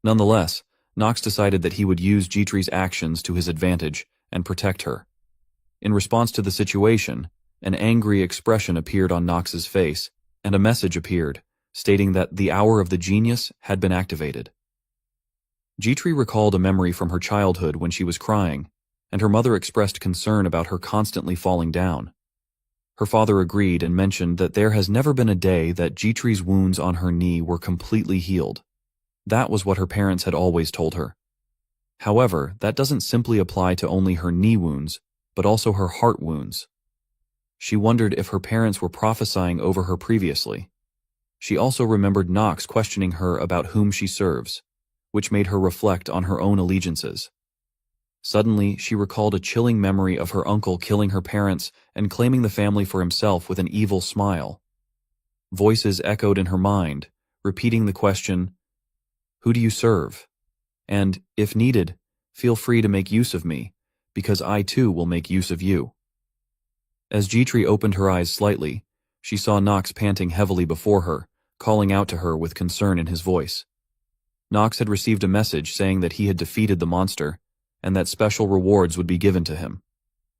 Nonetheless, Nox decided that he would use Jitri's actions to his advantage and protect her. In response to the situation, an angry expression appeared on Nox's face, and a message appeared, stating that the hour of the genius had been activated. Jitri recalled a memory from her childhood when she was crying, and her mother expressed concern about her constantly falling down. Her father agreed and mentioned that there has never been a day that Jitri's wounds on her knee were completely healed. That was what her parents had always told her. However, that doesn't simply apply to only her knee wounds, but also her heart wounds. She wondered if her parents were prophesying over her previously. She also remembered Nox questioning her about whom she serves, which made her reflect on her own allegiances. Suddenly, she recalled a chilling memory of her uncle killing her parents and claiming the family for himself with an evil smile. Voices echoed in her mind, repeating the question, "Who do you serve?" And, if needed, feel free to make use of me, because I too will make use of you. As Jitri opened her eyes slightly, she saw Nox panting heavily before her, calling out to her with concern in his voice. Nox had received a message saying that he had defeated the monster, and that special rewards would be given to him.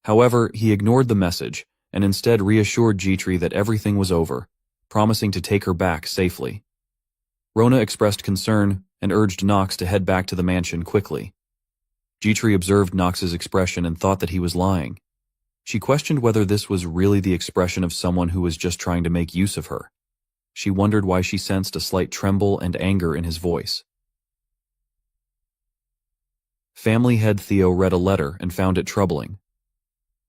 However, he ignored the message, and instead reassured Jitri that everything was over, promising to take her back safely. Rona expressed concern and urged Nox to head back to the mansion quickly. Dmitri observed Knox's expression and thought that he was lying. She questioned whether this was really the expression of someone who was just trying to make use of her. She wondered why she sensed a slight tremble and anger in his voice. Family head Theo read a letter and found it troubling.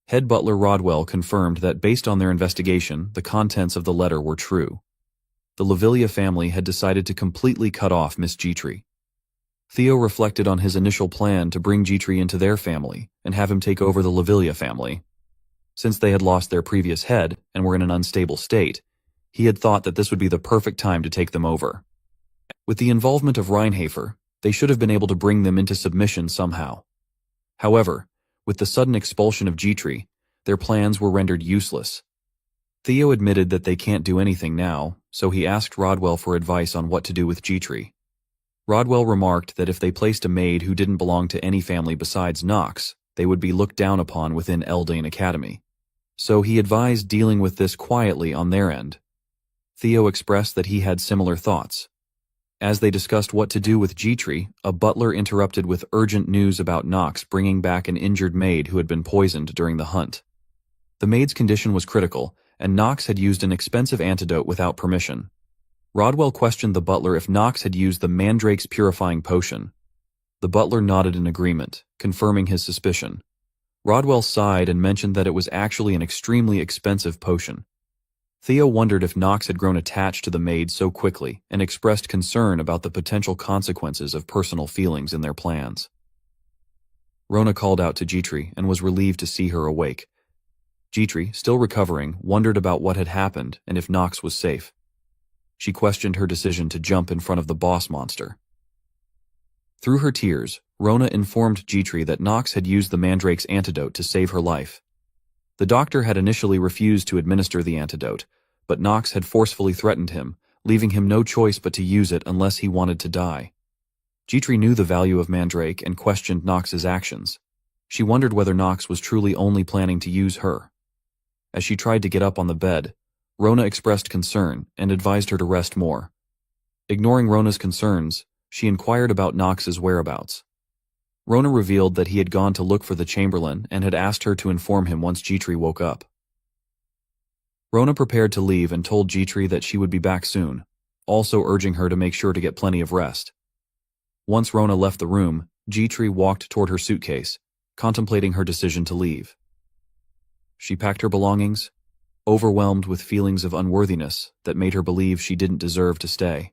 Head butler Rodwell confirmed that based on their investigation, the contents of the letter were true. The Lavilia family had decided to completely cut off Miss Dmitri. Theo reflected on his initial plan to bring Dmitri into their family and have him take over the Lavilia family. Since they had lost their previous head and were in an unstable state, he had thought that this would be the perfect time to take them over. With the involvement of Reinhafer, they should have been able to bring them into submission somehow. However, with the sudden expulsion of Dmitri, their plans were rendered useless. Theo admitted that they can't do anything now, so he asked Rodwell for advice on what to do with Dmitri. Rodwell remarked that if they placed a maid who didn't belong to any family besides Knox, they would be looked down upon within Eldane Academy. So he advised dealing with this quietly on their end. Theo expressed that he had similar thoughts. As they discussed what to do with Dmitri, a butler interrupted with urgent news about Knox bringing back an injured maid who had been poisoned during the hunt. The maid's condition was critical, and Knox had used an expensive antidote without permission. Rodwell questioned the butler if Knox had used the Mandrake's purifying potion. The butler nodded in agreement, confirming his suspicion. Rodwell sighed and mentioned that it was actually an extremely expensive potion. Theo wondered if Knox had grown attached to the maid so quickly and expressed concern about the potential consequences of personal feelings in their plans. Rona called out to Dmitri and was relieved to see her awake. Dmitri, still recovering, wondered about what had happened and if Knox was safe. She questioned her decision to jump in front of the boss monster. Through her tears, Rona informed Dmitri that Knox had used the Mandrake's antidote to save her life. The doctor had initially refused to administer the antidote, but Knox had forcefully threatened him, leaving him no choice but to use it unless he wanted to die. Dmitri knew the value of Mandrake and questioned Knox's actions. She wondered whether Knox was truly only planning to use her. As she tried to get up on the bed, Rona expressed concern and advised her to rest more. Ignoring Rona's concerns, she inquired about Knox's whereabouts. Rona revealed that he had gone to look for the Chamberlain and had asked her to inform him once Dmitri woke up. Rona prepared to leave and told Dmitri that she would be back soon, also urging her to make sure to get plenty of rest. Once Rona left the room, Dmitri walked toward her suitcase, contemplating her decision to leave. She packed her belongings, overwhelmed with feelings of unworthiness that made her believe she didn't deserve to stay.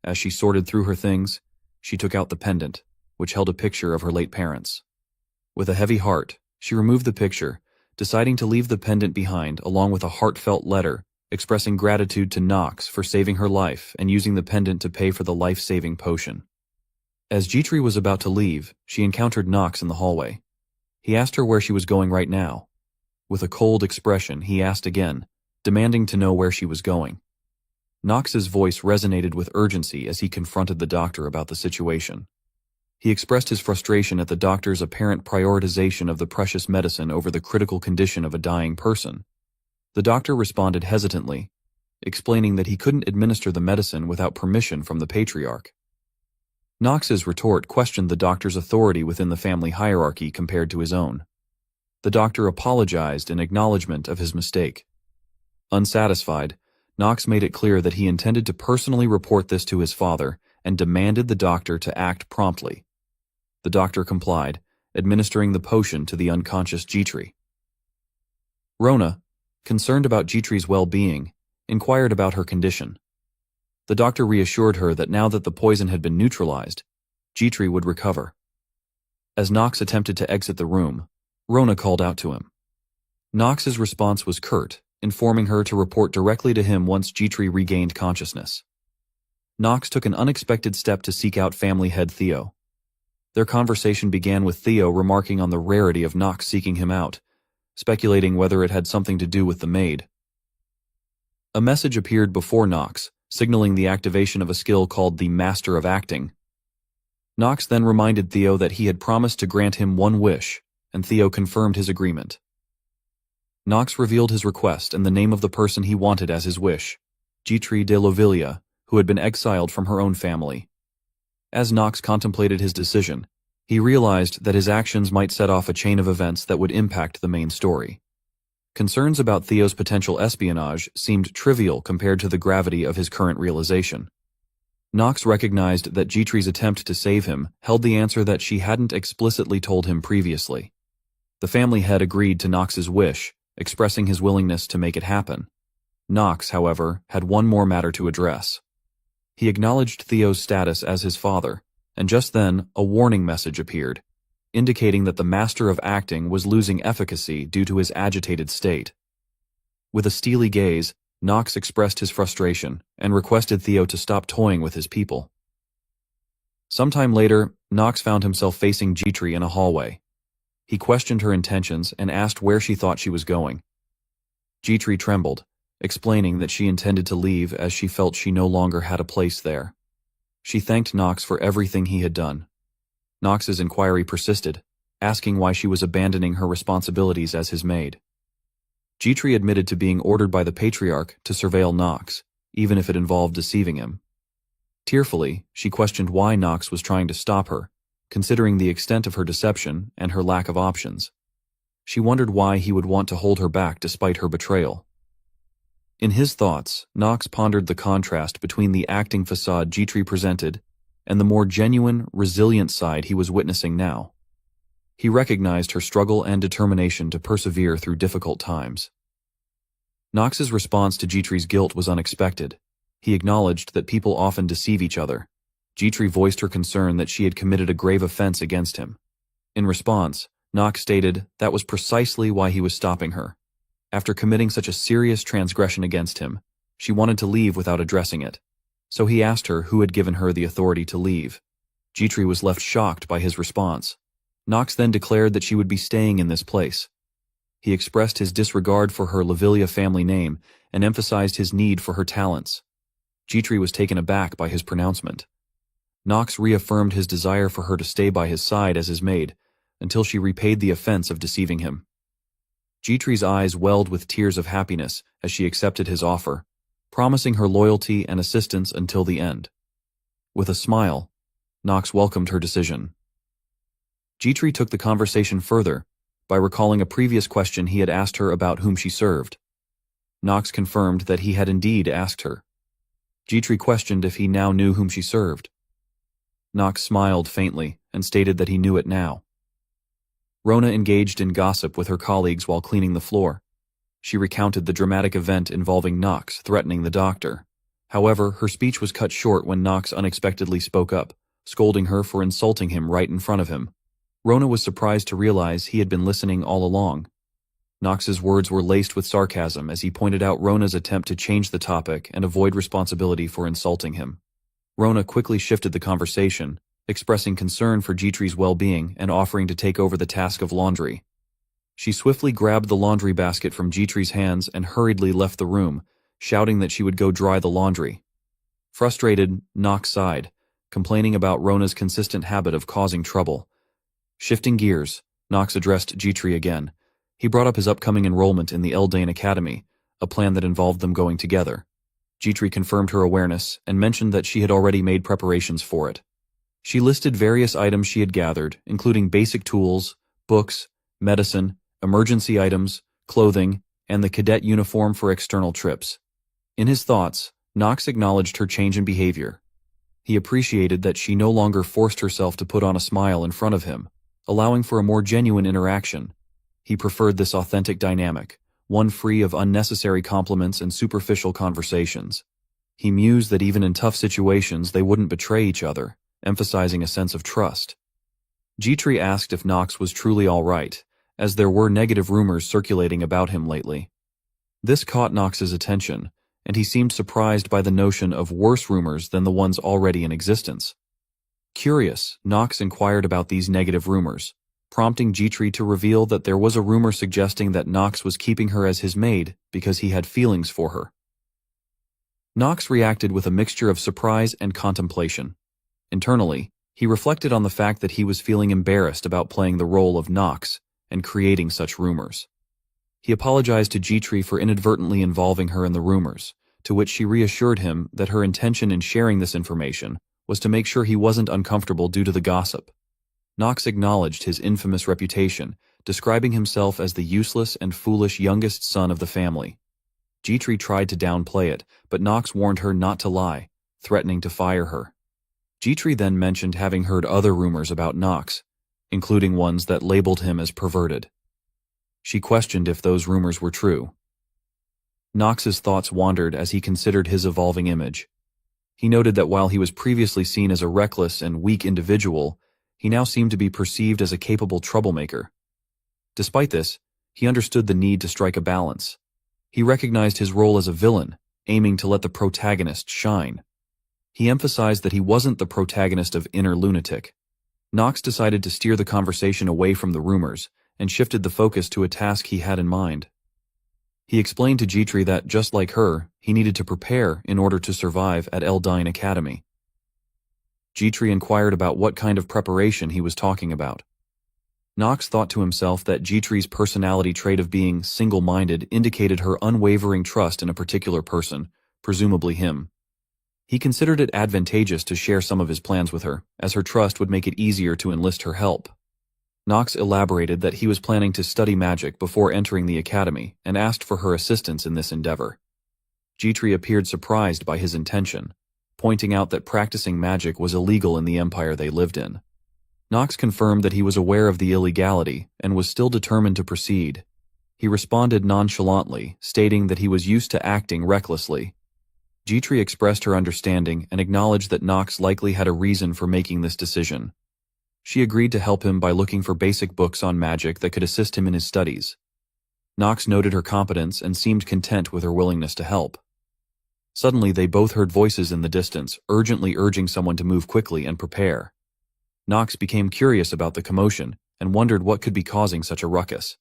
As she sorted through her things, she took out the pendant, which held a picture of her late parents. With a heavy heart, she removed the picture, deciding to leave the pendant behind along with a heartfelt letter expressing gratitude to Knox for saving her life and using the pendant to pay for the life-saving potion. As Dmitri was about to leave, she encountered Knox in the hallway. He asked her where she was going right now. With a cold expression, he asked again, demanding to know where she was going. Knox's voice resonated with urgency as he confronted the doctor about the situation. He expressed his frustration at the doctor's apparent prioritization of the precious medicine over the critical condition of a dying person. The doctor responded hesitantly, explaining that he couldn't administer the medicine without permission from the patriarch. Knox's retort questioned the doctor's authority within the family hierarchy compared to his own. The doctor apologized in acknowledgement of his mistake. Unsatisfied, Knox made it clear that he intended to personally report this to his father and demanded the doctor to act promptly. The doctor complied, administering the potion to the unconscious Dmitri. Rona, concerned about Dmitri's well-being, inquired about her condition. The doctor reassured her that now that the poison had been neutralized, Dmitri would recover. As Knox attempted to exit the room, Rona called out to him. Knox's response was curt, informing her to report directly to him once Dmitri regained consciousness. Knox took an unexpected step to seek out family head Theo. Their conversation began with Theo remarking on the rarity of Knox seeking him out, speculating whether it had something to do with the maid. A message appeared before Knox, signaling the activation of a skill called the Master of Acting. Knox then reminded Theo that he had promised to grant him one wish, and Theo confirmed his agreement. Knox revealed his request and the name of the person he wanted as his wish, Dmitri de Lovilia, who had been exiled from her own family. As Knox contemplated his decision, He realized that his actions might set off a chain of events that would impact the main story. Concerns about Theo's potential espionage seemed trivial compared to the gravity of his current realization. Knox recognized that Jitri's attempt to save him held the answer that she hadn't explicitly told him previously. The family head agreed to Knox's wish, expressing his willingness to make it happen. Knox, however, had one more matter to address. He acknowledged Theo's status as his father, and just then a warning message appeared, indicating that the master of acting was losing efficacy due to his agitated state. With a steely gaze, Knox expressed his frustration and requested Theo to stop toying with his people. Sometime later, Knox found himself facing Jitri in a hallway. He questioned her intentions and asked where she thought she was going. Jitri trembled, explaining that she intended to leave as she felt she no longer had a place there. She thanked Knox for everything he had done. Knox's inquiry persisted, asking why she was abandoning her responsibilities as his maid. Jitri admitted to being ordered by the patriarch to surveil Knox, even if it involved deceiving him. Tearfully, she questioned why Knox was trying to stop her, considering the extent of her deception and her lack of options. She wondered why he would want to hold her back despite her betrayal. In his thoughts, Knox pondered the contrast between the acting facade Jitri presented and the more genuine, resilient side he was witnessing now. He recognized her struggle and determination to persevere through difficult times. Knox's response to Jitri's guilt was unexpected. He acknowledged that people often deceive each other. Jitri voiced her concern that she had committed a grave offense against him. In response, Knox stated that was precisely why he was stopping her. After committing such a serious transgression against him, she wanted to leave without addressing it. So he asked her who had given her the authority to leave. Jitri was left shocked by his response. Knox then declared that she would be staying in this place. He expressed his disregard for her Lavilia family name and emphasized his need for her talents. Jitri was taken aback by his pronouncement. Knox reaffirmed his desire for her to stay by his side as his maid, until she repaid the offense of deceiving him. Jitri's eyes welled with tears of happiness as she accepted his offer, promising her loyalty and assistance until the end. With a smile, Knox welcomed her decision. Jitri took the conversation further by recalling a previous question he had asked her about whom she served. Knox confirmed that he had indeed asked her. Jitri questioned if he now knew whom she served. Knox smiled faintly and stated that he knew it now. Rona engaged in gossip with her colleagues while cleaning the floor. She recounted the dramatic event involving Knox threatening the doctor. However, her speech was cut short when Knox unexpectedly spoke up, scolding her for insulting him right in front of him. Rona was surprised to realize he had been listening all along. Knox's words were laced with sarcasm as he pointed out Rona's attempt to change the topic and avoid responsibility for insulting him. Rona quickly shifted the conversation, expressing concern for Jitri's well-being and offering to take over the task of laundry. She swiftly grabbed the laundry basket from Jitri's hands and hurriedly left the room, shouting that she would go dry the laundry. Frustrated, Knox sighed, complaining about Rona's consistent habit of causing trouble. Shifting gears, Knox addressed Jitri again. He brought up his upcoming enrollment in the Eldane Academy, a plan that involved them going together. Jitri confirmed her awareness and mentioned that she had already made preparations for it. She listed various items she had gathered, including basic tools, books, medicine, emergency items, clothing, and the cadet uniform for external trips. In his thoughts, Knox acknowledged her change in behavior. He appreciated that she no longer forced herself to put on a smile in front of him, allowing for a more genuine interaction. He preferred this authentic dynamic, one free of unnecessary compliments and superficial conversations. He mused that even in tough situations they wouldn't betray each other, emphasizing a sense of trust. Jitri asked if Knox was truly all right, as there were negative rumors circulating about him lately. This caught Knox's attention, and he seemed surprised by the notion of worse rumors than the ones already in existence. Curious, Knox inquired about these negative rumors, prompting Jitri to reveal that there was a rumor suggesting that Knox was keeping her as his maid because he had feelings for her. Knox reacted with a mixture of surprise and contemplation. Internally, he reflected on the fact that he was feeling embarrassed about playing the role of Knox and creating such rumors. He apologized to Jitri for inadvertently involving her in the rumors, to which she reassured him that her intention in sharing this information was to make sure he wasn't uncomfortable due to the gossip. Knox acknowledged his infamous reputation, describing himself as the useless and foolish youngest son of the family. Jitri tried to downplay it, but Knox warned her not to lie, threatening to fire her. Jitri then mentioned having heard other rumors about Knox, including ones that labeled him as perverted. She questioned if those rumors were true. Knox's thoughts wandered as he considered his evolving image. He noted that while he was previously seen as a reckless and weak individual, he now seemed to be perceived as a capable troublemaker. Despite this, he understood the need to strike a balance. He recognized his role as a villain, aiming to let the protagonist shine. He emphasized that he wasn't the protagonist of Inner Lunatic. Knox decided to steer the conversation away from the rumors and shifted the focus to a task he had in mind. He explained to Jitri that, just like her, he needed to prepare in order to survive at Eldine Academy. Jitri inquired about what kind of preparation he was talking about. Knox thought to himself that Jitri's personality trait of being single-minded indicated her unwavering trust in a particular person, presumably him. He considered it advantageous to share some of his plans with her, as her trust would make it easier to enlist her help. Knox elaborated that he was planning to study magic before entering the academy and asked for her assistance in this endeavor. Jitri appeared surprised by his intention, pointing out that practicing magic was illegal in the empire they lived in. Knox confirmed that he was aware of the illegality and was still determined to proceed. He responded nonchalantly, stating that he was used to acting recklessly. Jitri expressed her understanding and acknowledged that Knox likely had a reason for making this decision. She agreed to help him by looking for basic books on magic that could assist him in his studies. Knox noted her competence and seemed content with her willingness to help. Suddenly, they both heard voices in the distance, urgently urging someone to move quickly and prepare. Knox became curious about the commotion and wondered what could be causing such a ruckus.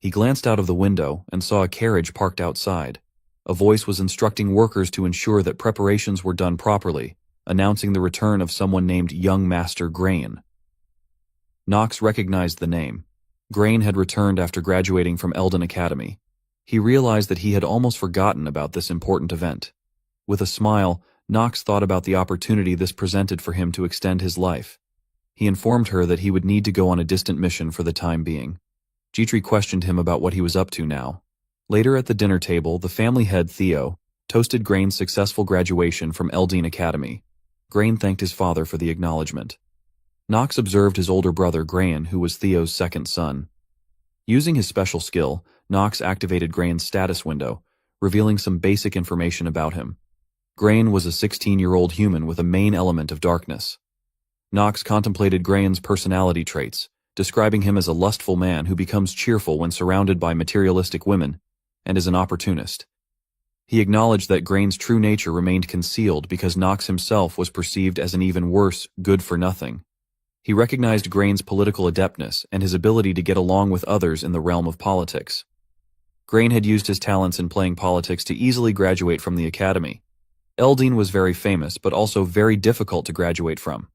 He glanced out of the window and saw a carriage parked outside. A voice was instructing workers to ensure that preparations were done properly, announcing the return of someone named Young Master Grain. Knox recognized the name. Grain had returned after graduating from Eldin Academy. He realized that he had almost forgotten about this important event. With a smile, Knox thought about the opportunity this presented for him to extend his life. He informed her that he would need to go on a distant mission for the time being. Jitri questioned him about what he was up to now. Later at the dinner table, the family head, Theo, toasted Grain's successful graduation from Eldine Academy. Grain thanked his father for the acknowledgement. Knox observed his older brother, Grain, who was Theo's second son. Using his special skill, Knox activated Grain's status window, revealing some basic information about him. Grain was a 16-year-old human with a main element of darkness. Knox contemplated Grain's personality traits, describing him as a lustful man who becomes cheerful when surrounded by materialistic women, and is an opportunist. He acknowledged that Grain's true nature remained concealed because Knox himself was perceived as an even worse good-for-nothing. He recognized Grain's political adeptness and his ability to get along with others in the realm of politics. Grain had used his talents in playing politics to easily graduate from the academy. Eldine was very famous, but also very difficult to graduate from.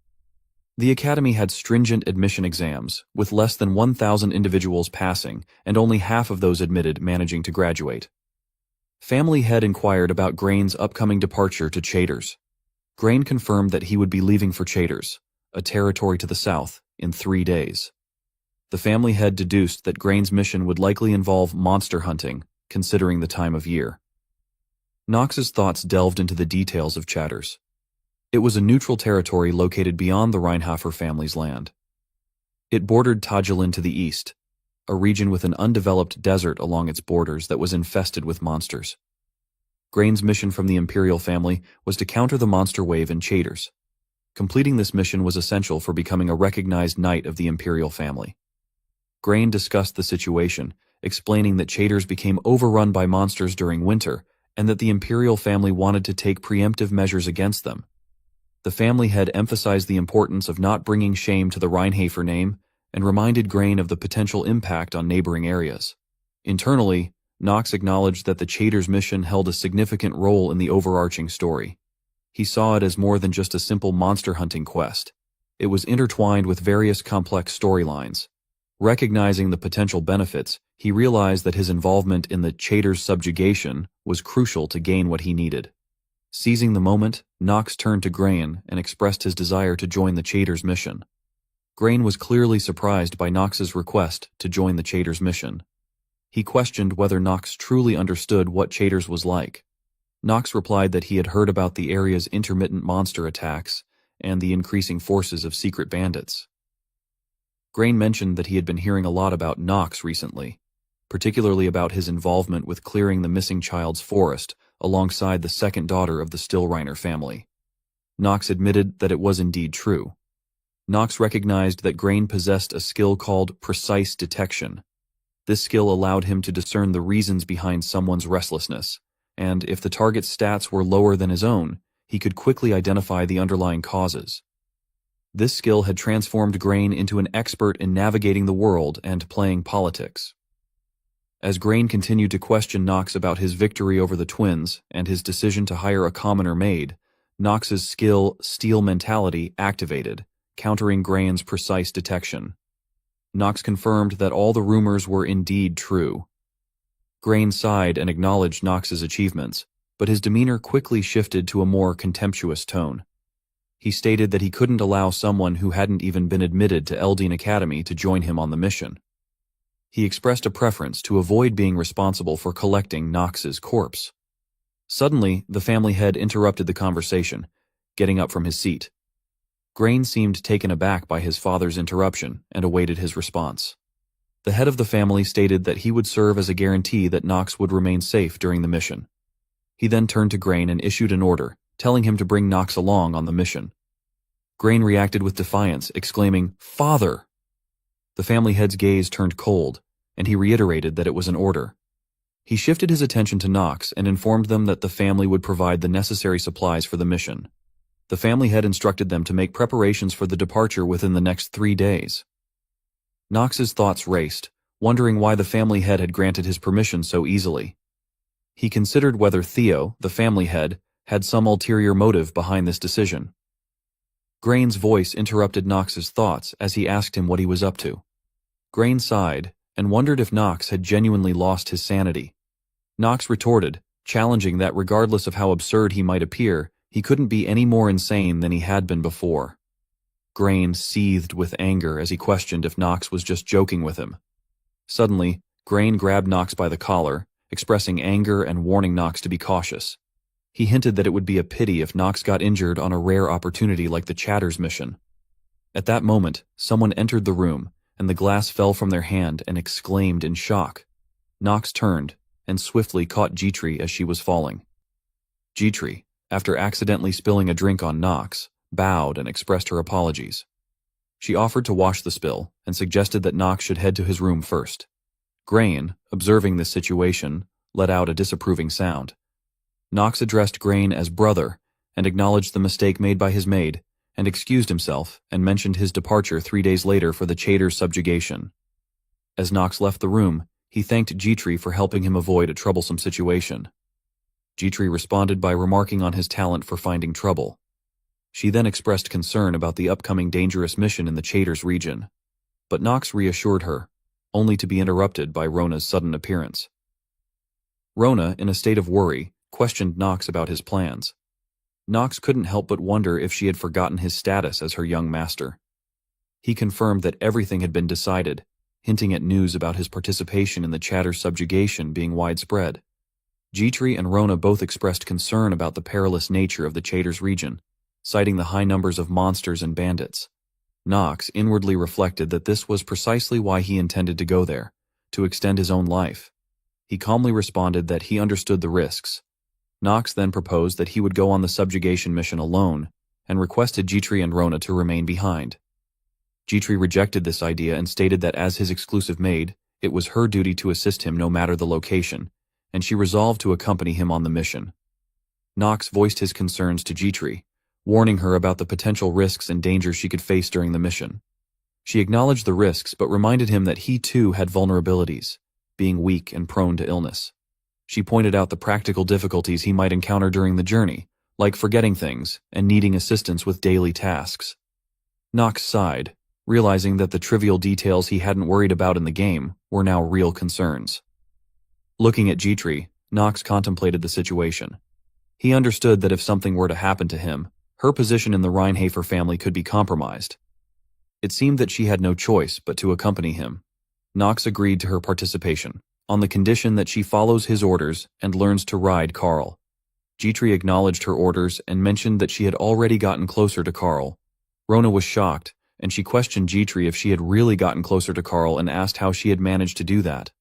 The academy had stringent admission exams, with less than 1,000 individuals passing, and only half of those admitted managing to graduate. Family head inquired about Grain's upcoming departure to Chaders. Grain confirmed that he would be leaving for Chaders, a territory to the south, in 3 days. The family head deduced that Grain's mission would likely involve monster hunting, considering the time of year. Knox's thoughts delved into the details of Chaders. It was a neutral territory located beyond the Reinhofer family's land. It bordered Tajalin to the east, a region with an undeveloped desert along its borders that was infested with monsters. Grain's mission from the Imperial family was to counter the monster wave in Chaders. Completing this mission was essential for becoming a recognized knight of the Imperial family. Grain discussed the situation, explaining that Chaders became overrun by monsters during winter and that the Imperial family wanted to take preemptive measures against them. The family head emphasized the importance of not bringing shame to the Reinhofer name and reminded Grain of the potential impact on neighboring areas. Internally, Knox acknowledged that the Chaders mission held a significant role in the overarching story. He saw it as more than just a simple monster hunting quest. It was intertwined with various complex storylines. Recognizing the potential benefits, he realized that his involvement in the Chaders subjugation was crucial to gain what he needed. Seizing the moment, Knox turned to Grain and expressed his desire to join the Chaders mission. Grain was clearly surprised by Nox's request to join the Chaders mission. He questioned whether Nox truly understood what Chaders was like. Nox replied that he had heard about the area's intermittent monster attacks and the increasing forces of secret bandits. Grain mentioned that he had been hearing a lot about Nox recently, particularly about his involvement with clearing the missing child's forest alongside the second daughter of the Stillreiner family. Nox admitted that it was indeed true. Nox recognized that Grain possessed a skill called precise detection. This skill allowed him to discern the reasons behind someone's restlessness, and if the target's stats were lower than his own, he could quickly identify the underlying causes. This skill had transformed Grain into an expert in navigating the world and playing politics. As Grain continued to question Nox about his victory over the twins and his decision to hire a commoner maid, Nox's skill, Steel Mentality, activated, countering Grain's precise detection. Nox confirmed that all the rumors were indeed true. Grain sighed and acknowledged Nox's achievements, but his demeanor quickly shifted to a more contemptuous tone. He stated that he couldn't allow someone who hadn't even been admitted to Eldine Academy to join him on the mission. He expressed a preference to avoid being responsible for collecting Nox's corpse. Suddenly, the family head interrupted the conversation, getting up from his seat. Grain seemed taken aback by his father's interruption and awaited his response. The head of the family stated that he would serve as a guarantee that Nox would remain safe during the mission. He then turned to Grain and issued an order, telling him to bring Nox along on the mission. Grain reacted with defiance, exclaiming, "Father!" The family head's gaze turned cold, and he reiterated that it was an order. He shifted his attention to Nox and informed them that the family would provide the necessary supplies for the mission. The family head instructed them to make preparations for the departure within the next 3 days. Nox's thoughts raced, wondering why the family head had granted his permission so easily. He considered whether Theo, the family head, had some ulterior motive behind this decision. Grain's voice interrupted Nox's thoughts as he asked him what he was up to. Grain sighed and wondered if Nox had genuinely lost his sanity. Nox retorted, challenging that regardless of how absurd he might appear, he couldn't be any more insane than he had been before. Grain seethed with anger as he questioned if Nox was just joking with him. Suddenly, Grain grabbed Nox by the collar, expressing anger and warning Nox to be cautious. He hinted that it would be a pity if Nox got injured on a rare opportunity like the Chaders mission. At that moment, someone entered the room, and the glass fell from their hand and exclaimed in shock. Nox turned and swiftly caught Jitri as she was falling. Jitri, after accidentally spilling a drink on Nox, bowed and expressed her apologies. She offered to wash the spill and suggested that Nox should head to his room first. Grain, observing this situation, let out a disapproving sound. Nox addressed Grain as brother and acknowledged the mistake made by his maid, and excused himself and mentioned his departure 3 days later for the Chaders' subjugation. As Nox left the room, he thanked Jitri for helping him avoid a troublesome situation. Jitri responded by remarking on his talent for finding trouble. She then expressed concern about the upcoming dangerous mission in the Chaders region, but Nox reassured her, only to be interrupted by Rona's sudden appearance. Rona, in a state of worry, questioned Nox about his plans. Nox couldn't help but wonder if she had forgotten his status as her young master. He confirmed that everything had been decided, hinting at news about his participation in the Chaders' subjugation being widespread. Jitri and Rona both expressed concern about the perilous nature of the Chaders region, citing the high numbers of monsters and bandits. Nox inwardly reflected that this was precisely why he intended to go there, to extend his own life. He calmly responded that he understood the risks. Nox then proposed that he would go on the subjugation mission alone, and requested Jitri and Rona to remain behind. Jitri rejected this idea and stated that as his exclusive maid, it was her duty to assist him no matter the location, and she resolved to accompany him on the mission. Nox voiced his concerns to Jitri, warning her about the potential risks and dangers she could face during the mission. She acknowledged the risks but reminded him that he too had vulnerabilities, being weak and prone to illness. She pointed out the practical difficulties he might encounter during the journey, like forgetting things and needing assistance with daily tasks. Nox sighed, realizing that the trivial details he hadn't worried about in the game were now real concerns. Looking at Jitri, Nox contemplated the situation. He understood that if something were to happen to him, her position in the Reinhafer family could be compromised. It seemed that she had no choice but to accompany him. Nox agreed to her participation, on the condition that she follows his orders and learns to ride Carl. Jitri acknowledged her orders and mentioned that she had already gotten closer to Carl. Rona was shocked, and she questioned Jitri if she had really gotten closer to Carl and asked how she had managed to do that.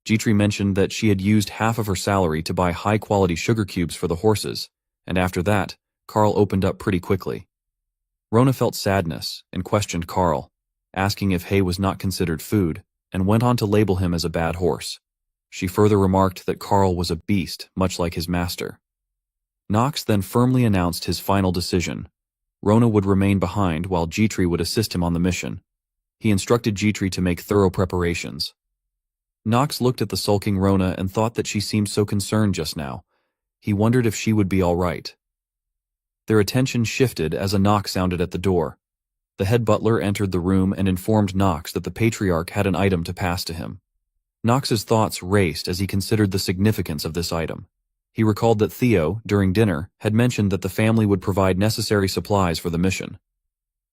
Jitri mentioned that she had used half of her salary to buy high-quality sugar cubes for the horses, and after that, Carl opened up pretty quickly. Rona felt sadness and questioned Carl, asking if hay was not considered food, and went on to label him as a bad horse. She further remarked that Carl was a beast, much like his master. Nox then firmly announced his final decision. Rona would remain behind while Jitri would assist him on the mission. He instructed Jitri to make thorough preparations. Nox looked at the sulking Rona and thought that she seemed so concerned just now. He wondered if she would be all right. Their attention shifted as a knock sounded at the door. The head butler entered the room and informed Nox that the patriarch had an item to pass to him. Nox's thoughts raced as he considered the significance of this item. He recalled that Theo, during dinner, had mentioned that the family would provide necessary supplies for the mission.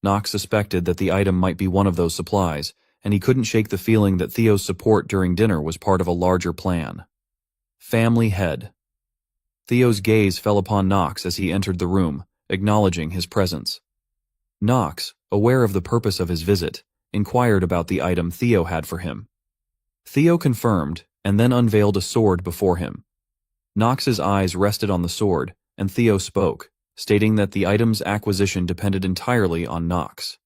Nox suspected that the item might be one of those supplies, and he couldn't shake the feeling that Theo's support during dinner was part of a larger plan. Family head. Theo's gaze fell upon Nox as he entered the room, acknowledging his presence. Nox, aware of the purpose of his visit, inquired about the item Theo had for him. Theo confirmed, and then unveiled a sword before him. Nox's eyes rested on the sword, and Theo spoke, stating that the item's acquisition depended entirely on Nox.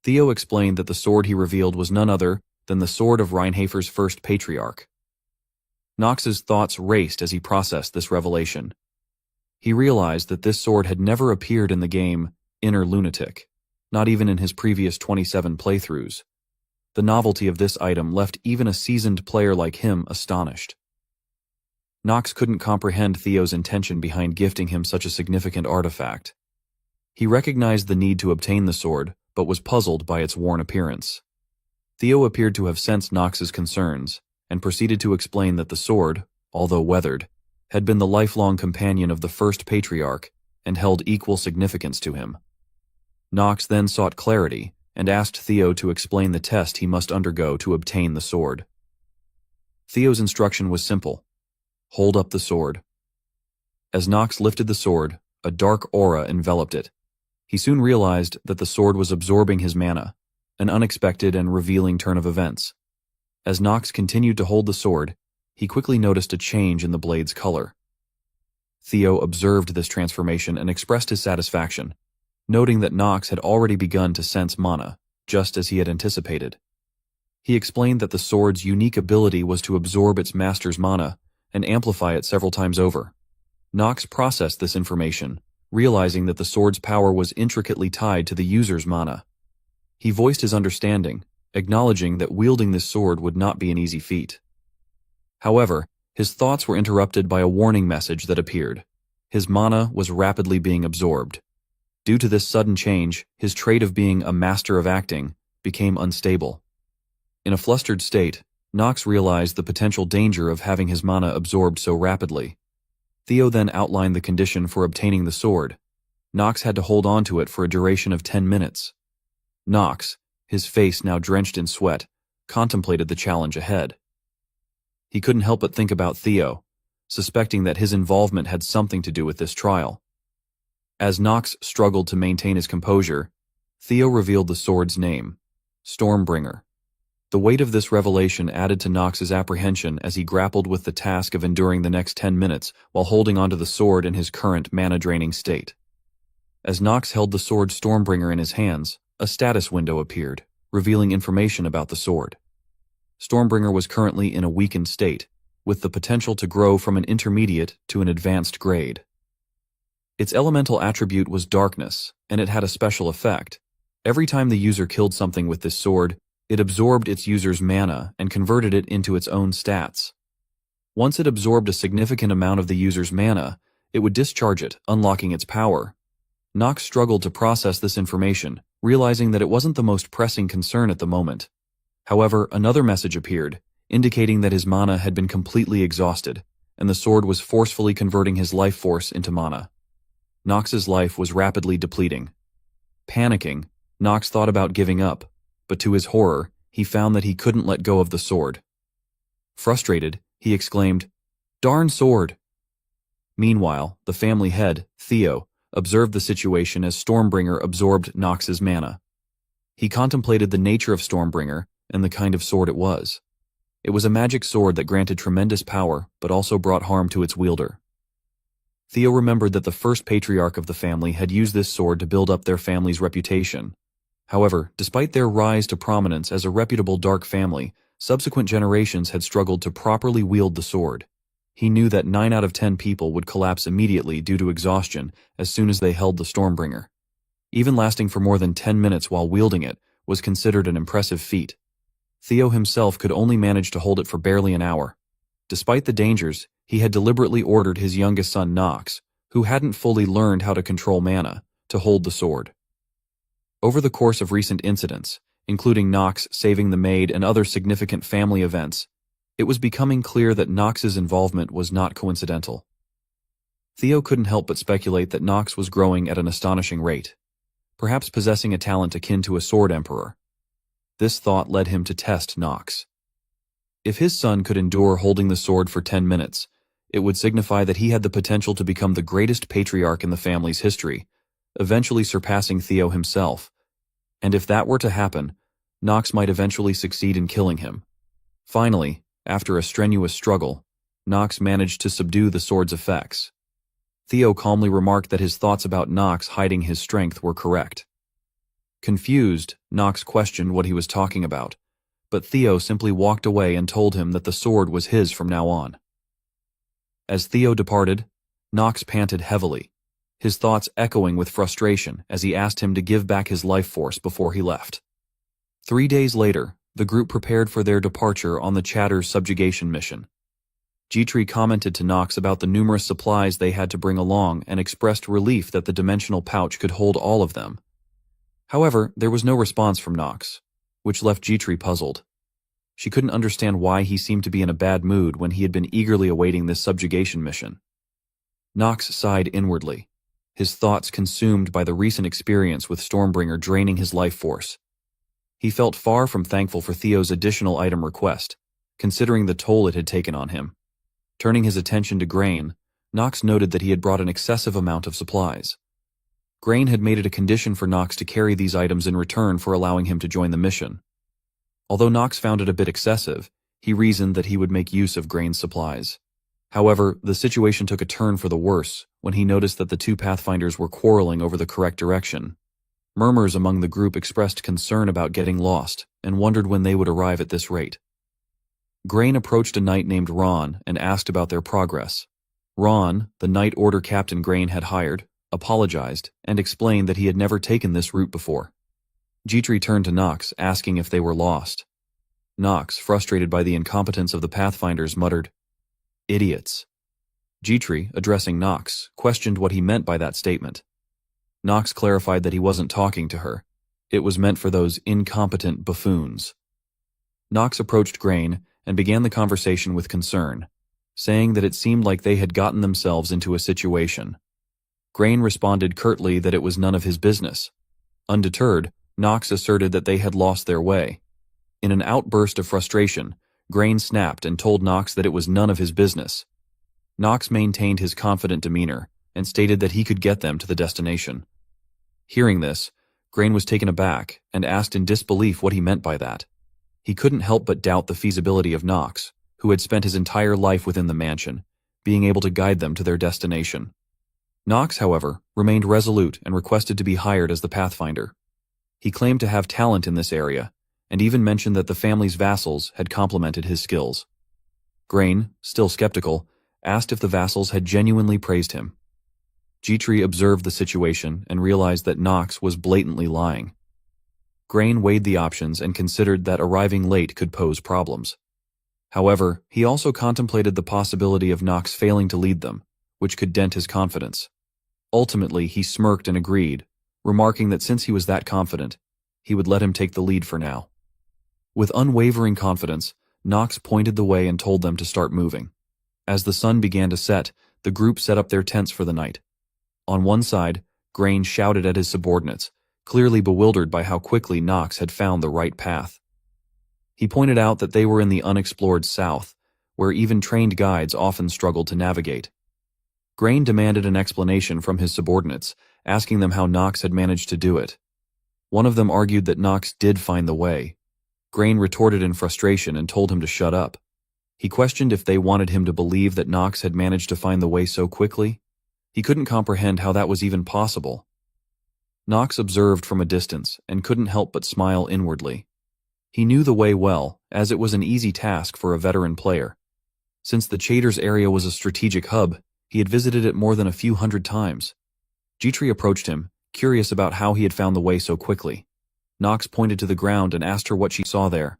Theo explained that the sword he revealed was none other than the sword of Reinhafer's first patriarch. Nox's thoughts raced as he processed this revelation. He realized that this sword had never appeared in the game Inner Lunatic, not even in his previous 27 playthroughs. The novelty of this item left even a seasoned player like him astonished. Nox couldn't comprehend Theo's intention behind gifting him such a significant artifact. He recognized the need to obtain the sword, but was puzzled by its worn appearance. Theo appeared to have sensed Nox's concerns, and proceeded to explain that the sword, although weathered, had been the lifelong companion of the first patriarch and held equal significance to him. Nox then sought clarity and asked Theo to explain the test he must undergo to obtain the sword. Theo's instruction was simple. Hold up the sword. As Nox lifted the sword, a dark aura enveloped it. He soon realized that the sword was absorbing his mana, an unexpected and revealing turn of events. As Nox continued to hold the sword, he quickly noticed a change in the blade's color. Theo observed this transformation and expressed his satisfaction, noting that Nox had already begun to sense mana, just as he had anticipated. He explained that the sword's unique ability was to absorb its master's mana and amplify it several times over. Nox processed this information, realizing that the sword's power was intricately tied to the user's mana. He voiced his understanding, acknowledging that wielding this sword would not be an easy feat. However, his thoughts were interrupted by a warning message that appeared. His mana was rapidly being absorbed. Due to this sudden change, his trait of being a master of acting became unstable. In a flustered state, Nox realized the potential danger of having his mana absorbed so rapidly. Theo then outlined the condition for obtaining the sword. Nox had to hold on to it for a duration of 10 minutes. Nox, his face now drenched in sweat, contemplated the challenge ahead. He couldn't help but think about Theo, suspecting that his involvement had something to do with this trial. As Nox struggled to maintain his composure, Theo revealed the sword's name, Stormbringer. The weight of this revelation added to Nox's apprehension as he grappled with the task of enduring the next 10 minutes while holding onto the sword in his current mana-draining state. As Nox held the sword Stormbringer in his hands, a status window appeared, revealing information about the sword. Stormbringer was currently in a weakened state, with the potential to grow from an intermediate to an advanced grade. Its elemental attribute was darkness, and it had a special effect. Every time the user killed something with this sword, it absorbed its user's mana and converted it into its own stats. Once it absorbed a significant amount of the user's mana, it would discharge it, unlocking its power. Nox struggled to process this information, realizing that it wasn't the most pressing concern at the moment. However, another message appeared, indicating that his mana had been completely exhausted, and the sword was forcefully converting his life force into mana. Nox's life was rapidly depleting. Panicking, Nox thought about giving up, but to his horror, he found that he couldn't let go of the sword. Frustrated, he exclaimed, "Darn sword!" Meanwhile, the family head, Theo, observed the situation as Stormbringer absorbed Nox's mana. He contemplated the nature of Stormbringer and the kind of sword it was. It was a magic sword that granted tremendous power, but also brought harm to its wielder. Theo remembered that the first patriarch of the family had used this sword to build up their family's reputation. However, despite their rise to prominence as a reputable dark family, subsequent generations had struggled to properly wield the sword. He knew that 9 out of 10 people would collapse immediately due to exhaustion as soon as they held the Stormbringer. Even lasting for more than 10 minutes while wielding it was considered an impressive feat. Theo himself could only manage to hold it for barely an hour. Despite the dangers, he had deliberately ordered his youngest son Nox, who hadn't fully learned how to control mana, to hold the sword. Over the course of recent incidents, including Nox saving the maid and other significant family events, it was becoming clear that Nox's involvement was not coincidental. Theo couldn't help but speculate that Nox was growing at an astonishing rate, perhaps possessing a talent akin to a sword emperor. This thought led him to test Nox. If his son could endure holding the sword for 10 minutes, it would signify that he had the potential to become the greatest patriarch in the family's history, eventually surpassing Theo himself. And if that were to happen, Nox might eventually succeed in killing him. Finally, after a strenuous struggle, Nox managed to subdue the sword's effects. Theo calmly remarked that his thoughts about Nox hiding his strength were correct. Confused, Nox questioned what he was talking about, but Theo simply walked away and told him that the sword was his from now on. As Theo departed, Nox panted heavily, his thoughts echoing with frustration as he asked him to give back his life force before he left. 3 days later, the group prepared for their departure on the Chatter's subjugation mission. G-Tree commented to Nox about the numerous supplies they had to bring along and expressed relief that the dimensional pouch could hold all of them. However, there was no response from Nox, which left G-Tree puzzled. She couldn't understand why he seemed to be in a bad mood when he had been eagerly awaiting this subjugation mission. Nox sighed inwardly, his thoughts consumed by the recent experience with Stormbringer draining his life force. He felt far from thankful for Theo's additional item request, considering the toll it had taken on him. Turning his attention to Grain, Nox noted that he had brought an excessive amount of supplies. Grain had made it a condition for Nox to carry these items in return for allowing him to join the mission. Although Nox found it a bit excessive, he reasoned that he would make use of Grain's supplies. However, the situation took a turn for the worse when he noticed that the two Pathfinders were quarreling over the correct direction. Murmurs among the group expressed concern about getting lost and wondered when they would arrive at this rate. Grain approached a knight named Ron and asked about their progress. Ron, the Knight Order captain Grain had hired, apologized and explained that he had never taken this route before. G-Tree turned to Nox, asking if they were lost. Nox, frustrated by the incompetence of the Pathfinders, muttered, "Idiots." G-Tree, addressing Nox, questioned what he meant by that statement. Nox clarified that he wasn't talking to her. It was meant for those incompetent buffoons. Nox approached Grain and began the conversation with concern, saying that it seemed like they had gotten themselves into a situation. Grain responded curtly that it was none of his business. Undeterred, Nox asserted that they had lost their way. In an outburst of frustration, Grain snapped and told Nox that it was none of his business. Nox maintained his confident demeanor and stated that he could get them to the destination. Hearing this, Grain was taken aback and asked in disbelief what he meant by that. He couldn't help but doubt the feasibility of Nox, who had spent his entire life within the mansion, being able to guide them to their destination. Nox, however, remained resolute and requested to be hired as the Pathfinder. He claimed to have talent in this area, and even mentioned that the family's vassals had complimented his skills. Grain, still skeptical, asked if the vassals had genuinely praised him. G-Tree observed the situation and realized that Nox was blatantly lying. Grain weighed the options and considered that arriving late could pose problems. However, he also contemplated the possibility of Nox failing to lead them, which could dent his confidence. Ultimately, he smirked and agreed, remarking that since he was that confident, he would let him take the lead for now. With unwavering confidence, Nox pointed the way and told them to start moving. As the sun began to set, the group set up their tents for the night. On one side, Grain shouted at his subordinates, clearly bewildered by how quickly Knox had found the right path. He pointed out that they were in the unexplored south, where even trained guides often struggled to navigate. Grain demanded an explanation from his subordinates, asking them how Knox had managed to do it. One of them argued that Knox did find the way. Grain retorted in frustration and told him to shut up. He questioned if they wanted him to believe that Knox had managed to find the way so quickly. He couldn't comprehend how that was even possible. Knox observed from a distance and couldn't help but smile inwardly. He knew the way well, as it was an easy task for a veteran player. Since the Chaders area was a strategic hub, he had visited it more than a few hundred times. Jitri approached him, curious about how he had found the way so quickly. Knox pointed to the ground and asked her what she saw there.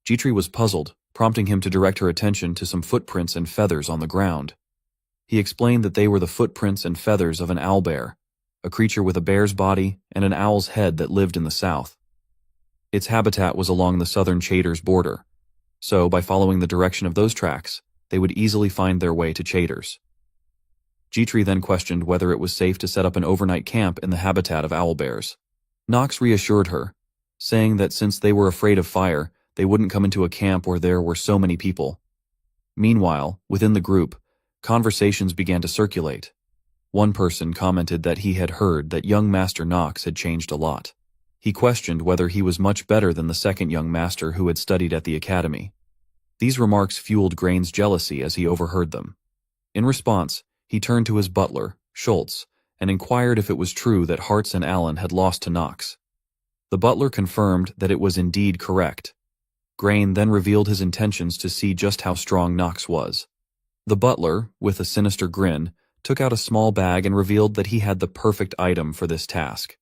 Jitri was puzzled, prompting him to direct her attention to some footprints and feathers on the ground. He explained that they were the footprints and feathers of an owlbear, a creature with a bear's body and an owl's head that lived in the south. Its habitat was along the southern Chaders border, so by following the direction of those tracks, they would easily find their way to Chaders. Jitri then questioned whether it was safe to set up an overnight camp in the habitat of owlbears. Knox reassured her, saying that since they were afraid of fire, they wouldn't come into a camp where there were so many people. Meanwhile, within the group, conversations began to circulate. One person commented that he had heard that young Master Knox had changed a lot. He questioned whether he was much better than the second young master who had studied at the academy. These remarks fueled Grain's jealousy as he overheard them. In response, he turned to his butler, Schultz, and inquired if it was true that Hartz and Allen had lost to Knox. The butler confirmed that it was indeed correct. Grain then revealed his intentions to see just how strong Knox was. The butler, with a sinister grin, took out a small bag and revealed that he had the perfect item for this task.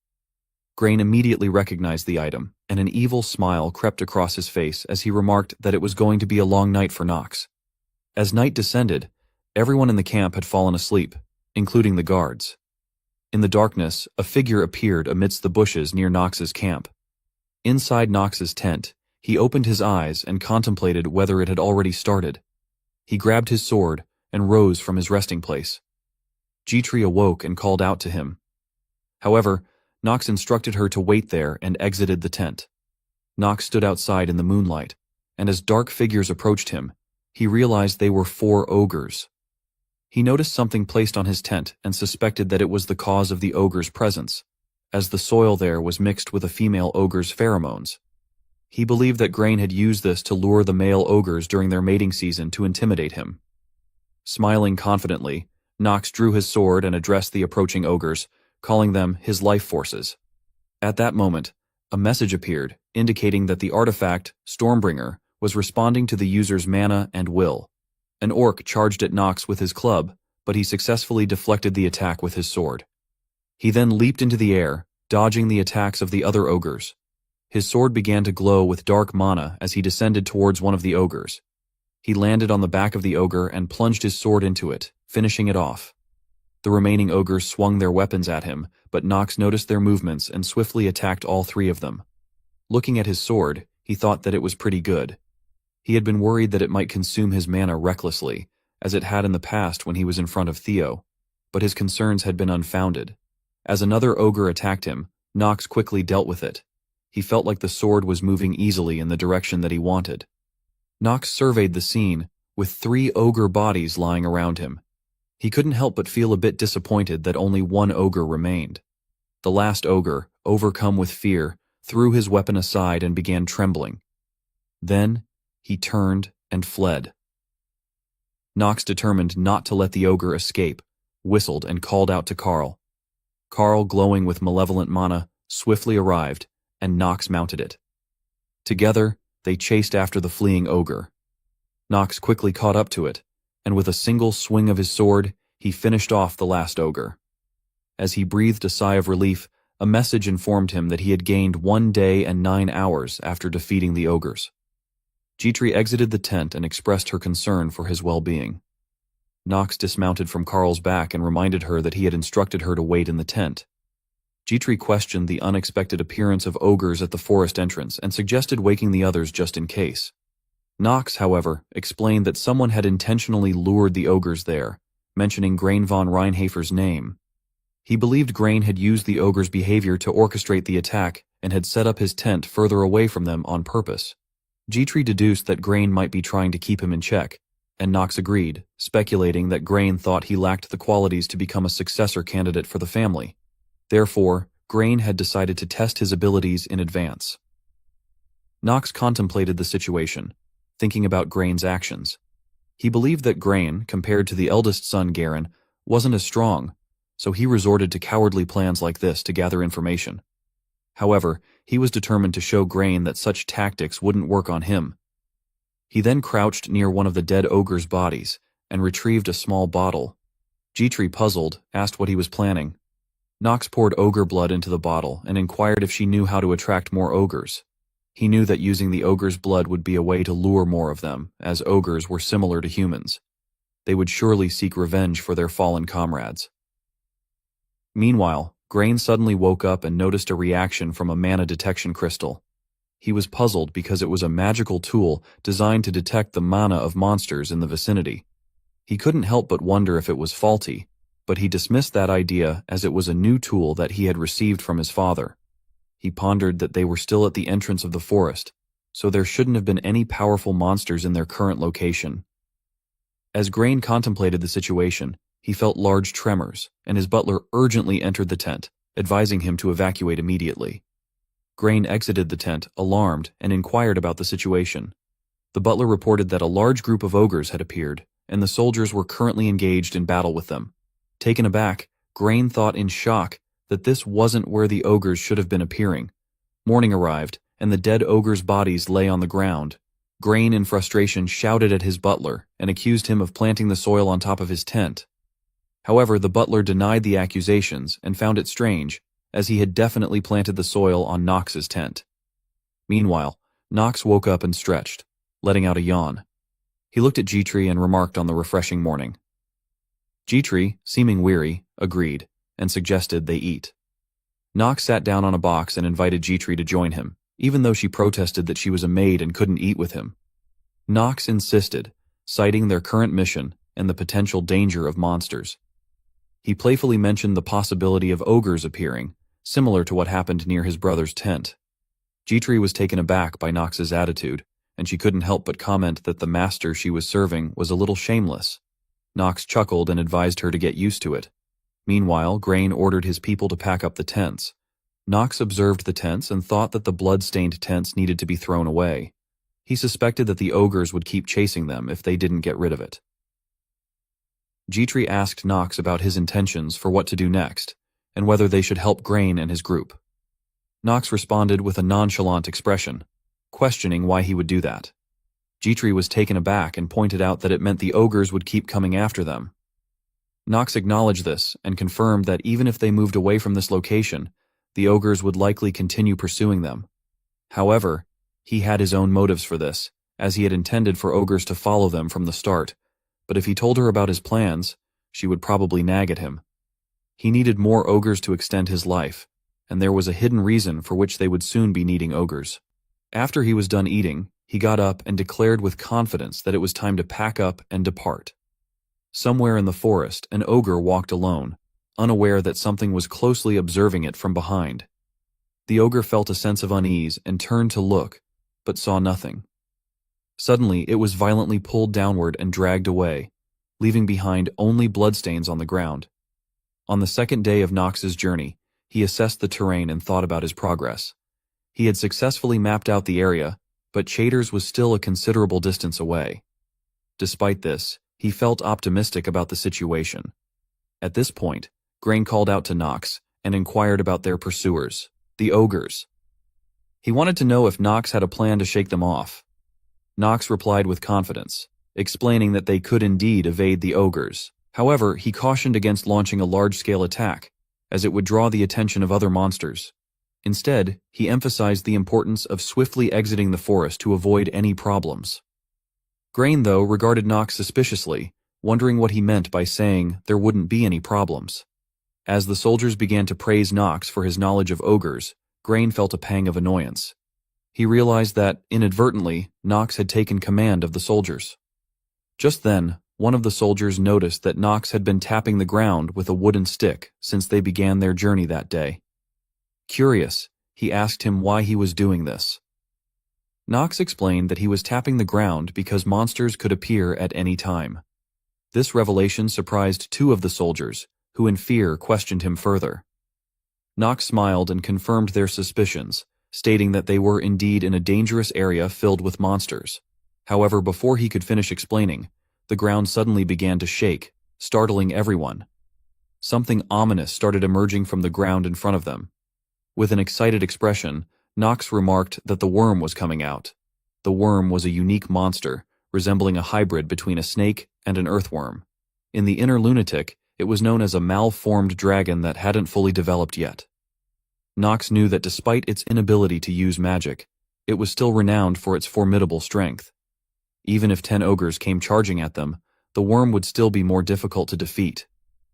Grain immediately recognized the item, and an evil smile crept across his face as he remarked that it was going to be a long night for Knox. As night descended, everyone in the camp had fallen asleep, including the guards. In the darkness, a figure appeared amidst the bushes near Knox's camp. Inside Knox's tent, he opened his eyes and contemplated whether it had already started. He grabbed his sword and rose from his resting place. Jitri awoke and called out to him. However, Knox instructed her to wait there and exited the tent. Knox stood outside in the moonlight, and as dark figures approached him, he realized they were 4 ogres. He noticed something placed on his tent and suspected that it was the cause of the ogre's presence, as the soil there was mixed with a female ogre's pheromones. He believed that Grain had used this to lure the male ogres during their mating season to intimidate him. Smiling confidently, Knox drew his sword and addressed the approaching ogres, calling them his life forces. At that moment, a message appeared, indicating that the artifact, Stormbringer, was responding to the user's mana and will. An orc charged at Knox with his club, but he successfully deflected the attack with his sword. He then leaped into the air, dodging the attacks of the other ogres. His sword began to glow with dark mana as he descended towards one of the ogres. He landed on the back of the ogre and plunged his sword into it, finishing it off. The remaining ogres swung their weapons at him, but Knox noticed their movements and swiftly attacked all 3 of them. Looking at his sword, he thought that it was pretty good. He had been worried that it might consume his mana recklessly, as it had in the past when he was in front of Theo, but his concerns had been unfounded. As another ogre attacked him, Knox quickly dealt with it. He felt like the sword was moving easily in the direction that he wanted. Knox surveyed the scene, with 3 ogre bodies lying around him. He couldn't help but feel a bit disappointed that only 1 ogre remained. The last ogre, overcome with fear, threw his weapon aside and began trembling. Then, he turned and fled. Knox, determined not to let the ogre escape, whistled and called out to Carl. Carl, glowing with malevolent mana, swiftly arrived, and Knox mounted it. Together, they chased after the fleeing ogre. Knox quickly caught up to it, and with a single swing of his sword, he finished off the last ogre. As he breathed a sigh of relief, a message informed him that he had gained 1 day and 9 hours after defeating the ogres. Jitri exited the tent and expressed her concern for his well-being. Knox dismounted from Carl's back and reminded her that he had instructed her to wait in the tent. Jitri questioned the unexpected appearance of ogres at the forest entrance and suggested waking the others just in case. Knox, however, explained that someone had intentionally lured the ogres there, mentioning Grain von Reinhafer's name. He believed Grain had used the ogre's behavior to orchestrate the attack and had set up his tent further away from them on purpose. G-Tree deduced that Grain might be trying to keep him in check, and Knox agreed, speculating that Grain thought he lacked the qualities to become a successor candidate for the family. Therefore, Grain had decided to test his abilities in advance. Knox contemplated the situation, thinking about Grain's actions. He believed that Grain, compared to the eldest son Garen, wasn't as strong, so he resorted to cowardly plans like this to gather information. However, he was determined to show Grain that such tactics wouldn't work on him. He then crouched near one of the dead ogre's bodies and retrieved a small bottle. G-Tree, puzzled, asked what he was planning. Knox poured ogre blood into the bottle and inquired if she knew how to attract more ogres. He knew that using the ogre's blood would be a way to lure more of them, as ogres were similar to humans. They would surely seek revenge for their fallen comrades. Meanwhile, Grain suddenly woke up and noticed a reaction from a mana detection crystal. He was puzzled because it was a magical tool designed to detect the mana of monsters in the vicinity. He couldn't help but wonder if it was faulty, but he dismissed that idea as it was a new tool that he had received from his father. He pondered that they were still at the entrance of the forest, so there shouldn't have been any powerful monsters in their current location. As Grain contemplated the situation, he felt large tremors, and his butler urgently entered the tent, advising him to evacuate immediately. Grain exited the tent, alarmed, and inquired about the situation. The butler reported that a large group of ogres had appeared, and the soldiers were currently engaged in battle with them. Taken aback, Grain thought in shock that this wasn't where the ogres should have been appearing. Morning arrived, and the dead ogres' bodies lay on the ground. Grain, in frustration, shouted at his butler and accused him of planting the soil on top of his tent. However, the butler denied the accusations and found it strange, as he had definitely planted the soil on Knox's tent. Meanwhile, Knox woke up and stretched, letting out a yawn. He looked at G-Tree and remarked on the refreshing morning. G-Tree, seeming weary, agreed, and suggested they eat. Knox sat down on a box and invited G-Tree to join him, even though she protested that she was a maid and couldn't eat with him. Knox insisted, citing their current mission and the potential danger of monsters. He playfully mentioned the possibility of ogres appearing, similar to what happened near his brother's tent. G-Tree was taken aback by Knox's attitude, and she couldn't help but comment that the master she was serving was a little shameless. Knox chuckled and advised her to get used to it. Meanwhile, Grain ordered his people to pack up the tents. Knox observed the tents and thought that the blood-stained tents needed to be thrown away. He suspected that the ogres would keep chasing them if they didn't get rid of it. G-Tree asked Knox about his intentions for what to do next, and whether they should help Grain and his group. Knox responded with a nonchalant expression, questioning why he would do that. G-Tree was taken aback and pointed out that it meant the ogres would keep coming after them. Knox acknowledged this and confirmed that even if they moved away from this location, the ogres would likely continue pursuing them. However, he had his own motives for this, as he had intended for ogres to follow them from the start, but if he told her about his plans, she would probably nag at him. He needed more ogres to extend his life, and there was a hidden reason for which they would soon be needing ogres. After he was done eating, he got up and declared with confidence that it was time to pack up and depart. Somewhere in the forest, an ogre walked alone, unaware that something was closely observing it from behind. The ogre felt a sense of unease and turned to look, but saw nothing. Suddenly, it was violently pulled downward and dragged away, leaving behind only bloodstains on the ground. On the second day of Knox's journey, he assessed the terrain and thought about his progress. He had successfully mapped out the area, but Chaders was still a considerable distance away. Despite this, he felt optimistic about the situation. At this point, Grain called out to Knox and inquired about their pursuers, the ogres. He wanted to know if Knox had a plan to shake them off. Knox replied with confidence, explaining that they could indeed evade the ogres. However, he cautioned against launching a large-scale attack, as it would draw the attention of other monsters. Instead, he emphasized the importance of swiftly exiting the forest to avoid any problems. Grain, though, regarded Knox suspiciously, wondering what he meant by saying there wouldn't be any problems. As the soldiers began to praise Knox for his knowledge of ogres, Grain felt a pang of annoyance. He realized that, inadvertently, Knox had taken command of the soldiers. Just then, One of the soldiers noticed that Knox had been tapping the ground with a wooden stick since they began their journey that day. Curious, he asked him why he was doing this. Knox explained that he was tapping the ground because monsters could appear at any time. This revelation surprised two of the soldiers, who in fear questioned him further. Knox smiled and confirmed their suspicions, stating that they were indeed in a dangerous area filled with monsters. However, before he could finish explaining, the ground suddenly began to shake, startling everyone. Something ominous started emerging from the ground in front of them. With an excited expression, Knox remarked that the worm was coming out. The worm was a unique monster, resembling a hybrid between a snake and an earthworm. In the inner lunatic, it was known as a malformed dragon that hadn't fully developed yet. Knox knew that despite its inability to use magic, it was still renowned for its formidable strength. Even if 10 ogres came charging at them, the worm would still be more difficult to defeat.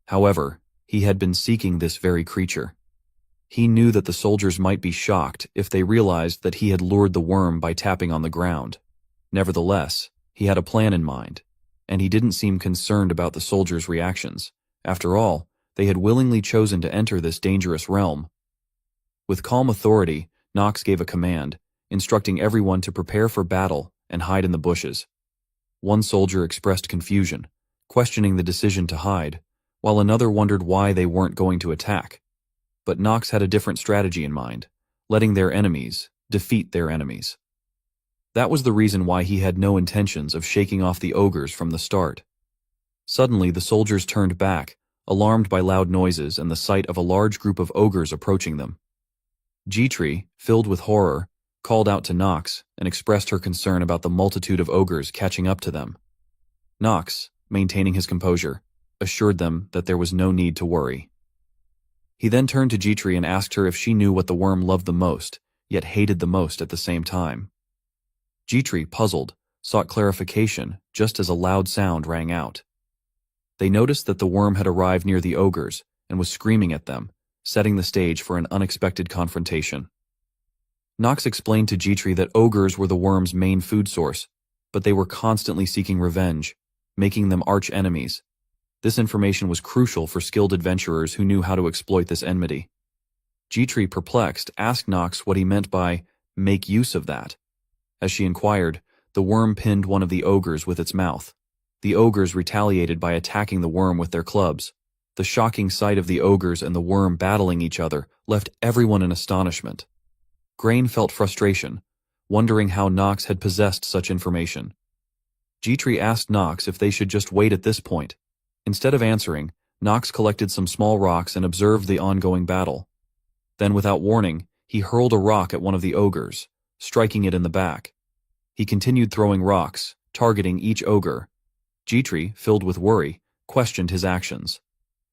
However, he had been seeking this very creature. He knew that the soldiers might be shocked if they realized that he had lured the worm by tapping on the ground. Nevertheless, he had a plan in mind, and he didn't seem concerned about the soldiers' reactions. After all, they had willingly chosen to enter this dangerous realm. With calm authority, Knox gave a command, instructing everyone to prepare for battle and hide in the bushes. One soldier expressed confusion, questioning the decision to hide, while another wondered why they weren't going to attack. But Knox had a different strategy in mind, letting their enemies defeat their enemies. That was the reason why he had no intentions of shaking off the ogres from the start. Suddenly, the soldiers turned back, alarmed by loud noises and the sight of a large group of ogres approaching them. Jitri, filled with horror, called out to Knox and expressed her concern about the multitude of ogres catching up to them. Knox, maintaining his composure, assured them that there was no need to worry. He then turned to Jitri and asked her if she knew what the worm loved the most, yet hated the most at the same time. Jitri, puzzled, sought clarification just as a loud sound rang out. They noticed that the worm had arrived near the ogres and was screaming at them, setting the stage for an unexpected confrontation. Knox explained to Jitri that ogres were the worm's main food source, but they were constantly seeking revenge, making them arch-enemies. This information was crucial for skilled adventurers who knew how to exploit this enmity. Jitri, perplexed, asked Knox what he meant by "make use of that." As she inquired, the worm pinned one of the ogres with its mouth. The ogres retaliated by attacking the worm with their clubs. The shocking sight of the ogres and the worm battling each other left everyone in astonishment. Grain felt frustration, wondering how Knox had possessed such information. Jitri asked Knox if they should just wait at this point. Instead of answering, Knox collected some small rocks and observed the ongoing battle. Then, without warning, he hurled a rock at one of the ogres, striking it in the back. He continued throwing rocks, targeting each ogre. Jitri, filled with worry, questioned his actions.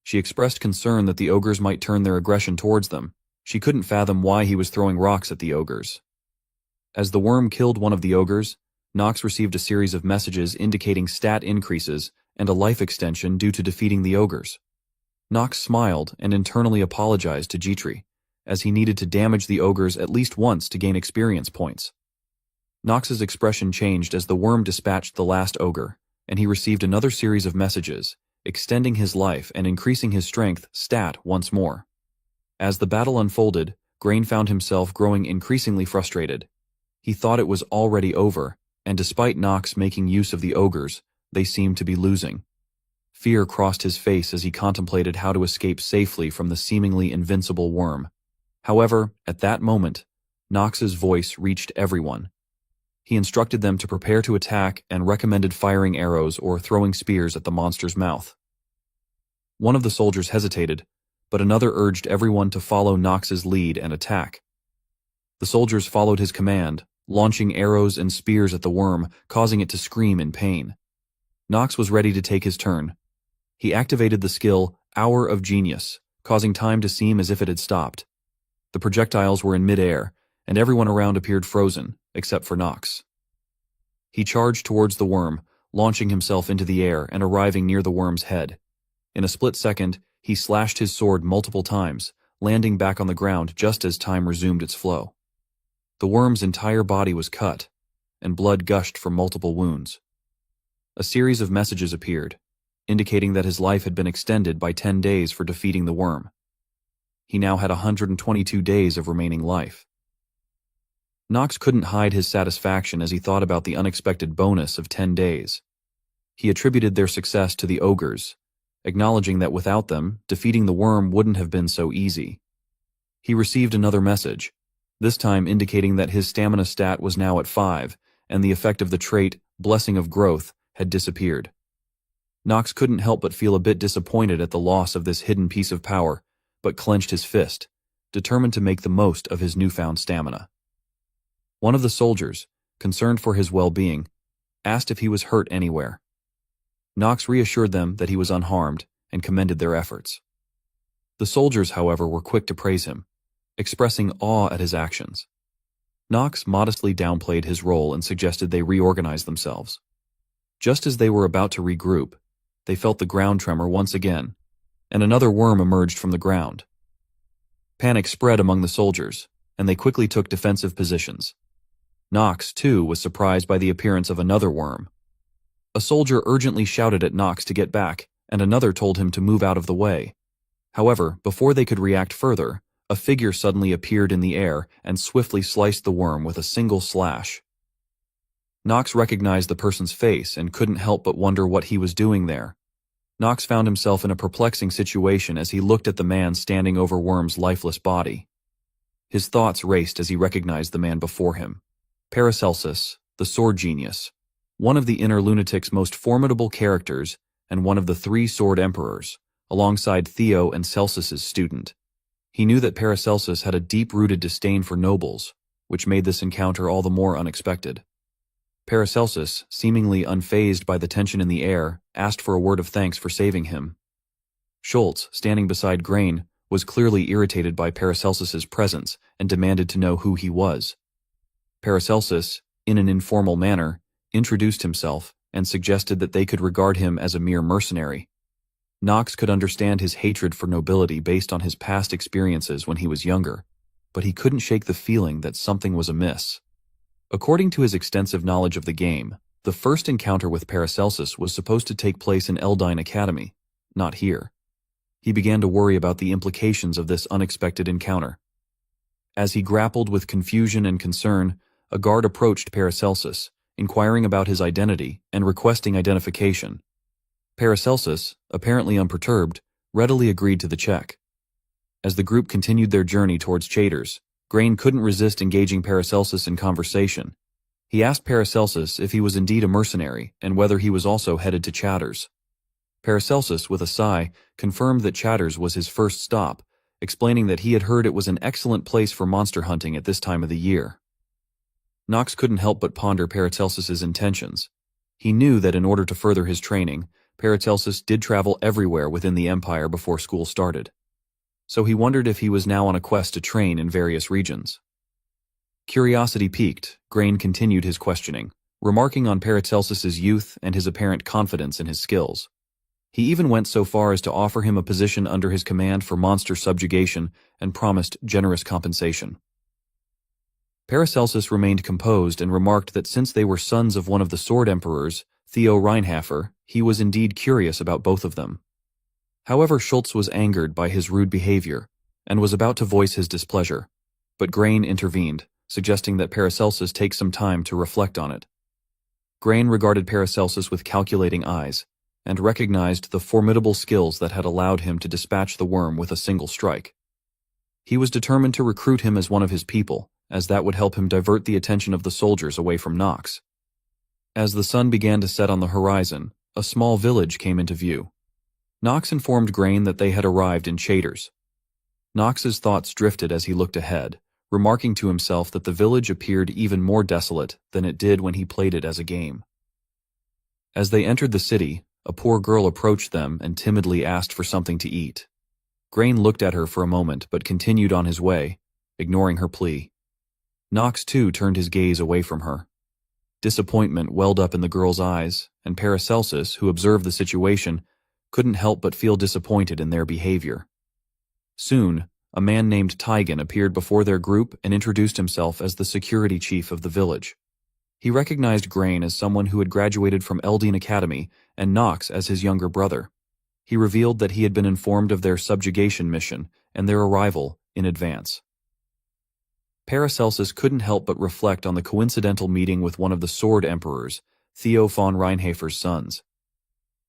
She expressed concern that the ogres might turn their aggression towards them. She couldn't fathom why he was throwing rocks at the ogres. As the worm killed one of the ogres, Knox received a series of messages indicating stat increases and a life extension due to defeating the ogres. Knox smiled and internally apologized to Jitri, as he needed to damage the ogres at least once to gain experience points. Knox's expression changed as the worm dispatched the last ogre, and he received another series of messages, extending his life and increasing his strength stat once more. As the battle unfolded, Grain found himself growing increasingly frustrated. He thought it was already over, and despite Knox making use of the ogres, they seemed to be losing. Fear crossed his face as he contemplated how to escape safely from the seemingly invincible worm. However, at that moment, Knox's voice reached everyone. He instructed them to prepare to attack and recommended firing arrows or throwing spears at the monster's mouth. One of the soldiers hesitated, but another urged everyone to follow Knox's lead and attack. The soldiers followed his command, launching arrows and spears at the worm, causing it to scream in pain. Knox was ready to take his turn. He activated the skill Hour of Genius, causing time to seem as if it had stopped. The projectiles were in mid-air, and everyone around appeared frozen, except for Knox. He charged towards the worm, launching himself into the air and arriving near the worm's head. In a split second, he slashed his sword multiple times, landing back on the ground just as time resumed its flow. The worm's entire body was cut, and blood gushed from multiple wounds. a series of messages appeared, indicating that his life had been extended by 10 days for defeating the worm. He now had 122 days of remaining life. Nox couldn't hide his satisfaction as he thought about the unexpected bonus of 10 days. He attributed their success to the ogres, acknowledging that without them, defeating the worm wouldn't have been so easy. He received another message, this time indicating that his stamina stat was now at 5, and the effect of the trait, Blessing of Growth, had disappeared. Nox couldn't help but feel a bit disappointed at the loss of this hidden piece of power, but clenched his fist, determined to make the most of his newfound stamina. One of the soldiers, concerned for his well-being, asked if he was hurt anywhere. Nox reassured them that he was unharmed and commended their efforts. The soldiers, however, were quick to praise him, expressing awe at his actions. Nox modestly downplayed his role and suggested they reorganize themselves. Just as they were about to regroup, they felt the ground tremor once again, and another worm emerged from the ground. Panic spread among the soldiers, and they quickly took defensive positions. Nox, too, was surprised by the appearance of another worm. A soldier urgently shouted at Nox to get back, and another told him to move out of the way. However, before they could react further, a figure suddenly appeared in the air and swiftly sliced the worm with a single slash. Nox recognized the person's face and couldn't help but wonder what he was doing there. Nox found himself in a perplexing situation as he looked at the man standing over Worm's lifeless body. His thoughts raced as he recognized the man before him. Paracelsus, the sword genius, one of the inner lunatic's most formidable characters and one of the 3 sword emperors, alongside Theo and Celsus's student. He knew that Paracelsus had a deep-rooted disdain for nobles, which made this encounter all the more unexpected. Paracelsus, seemingly unfazed by the tension in the air, asked for a word of thanks for saving him. Schultz, standing beside Grain, was clearly irritated by Paracelsus's presence and demanded to know who he was. Paracelsus, in an informal manner, introduced himself and suggested that they could regard him as a mere mercenary. Nox could understand his hatred for nobility based on his past experiences when he was younger, but he couldn't shake the feeling that something was amiss. According to his extensive knowledge of the game, the first encounter with Paracelsus was supposed to take place in Eldine Academy, not here. He began to worry about the implications of this unexpected encounter. As he grappled with confusion and concern, a guard approached Paracelsus, inquiring about his identity and requesting identification. Paracelsus, apparently unperturbed, readily agreed to the check. As the group continued their journey towards Chaders, Grain couldn't resist engaging Paracelsus in conversation. He asked Paracelsus if he was indeed a mercenary and whether he was also headed to Chaders. Paracelsus, with a sigh, confirmed that Chaders was his first stop, explaining that he had heard it was an excellent place for monster hunting at this time of the year. Nox couldn't help but ponder Paracelsus's intentions. He knew that in order to further his training, Paracelsus did travel everywhere within the empire before school started. So he wondered if he was now on a quest to train in various regions. Curiosity piqued, Grain continued his questioning, remarking on Paracelsus's youth and his apparent confidence in his skills. He even went so far as to offer him a position under his command for monster subjugation and promised generous compensation. Paracelsus remained composed and remarked that since they were sons of one of the sword emperors, Theo Reinhafer, he was indeed curious about both of them. However, Schultz was angered by his rude behavior and was about to voice his displeasure, but Grain intervened, suggesting that Paracelsus take some time to reflect on it. Grain regarded Paracelsus with calculating eyes and recognized the formidable skills that had allowed him to dispatch the worm with a single strike. He was determined to recruit him as one of his people, as that would help him divert the attention of the soldiers away from Nox. As the sun began to set on the horizon, a small village came into view. Nox informed Grain that they had arrived in Chaders. Nox's thoughts drifted as he looked ahead, remarking to himself that the village appeared even more desolate than it did when he played it as a game. As they entered the city, a poor girl approached them and timidly asked for something to eat. Grain looked at her for a moment but continued on his way, ignoring her plea. Nox, too, turned his gaze away from her. Disappointment welled up in the girl's eyes, and Paracelsus, who observed the situation, couldn't help but feel disappointed in their behavior. Soon, a man named Tigan appeared before their group and introduced himself as the security chief of the village. He recognized Grain as someone who had graduated from Eldine Academy and Nox as his younger brother. He revealed that he had been informed of their subjugation mission and their arrival in advance. Paracelsus couldn't help but reflect on the coincidental meeting with one of the Sword Emperors, Theo von Reinhafer's sons.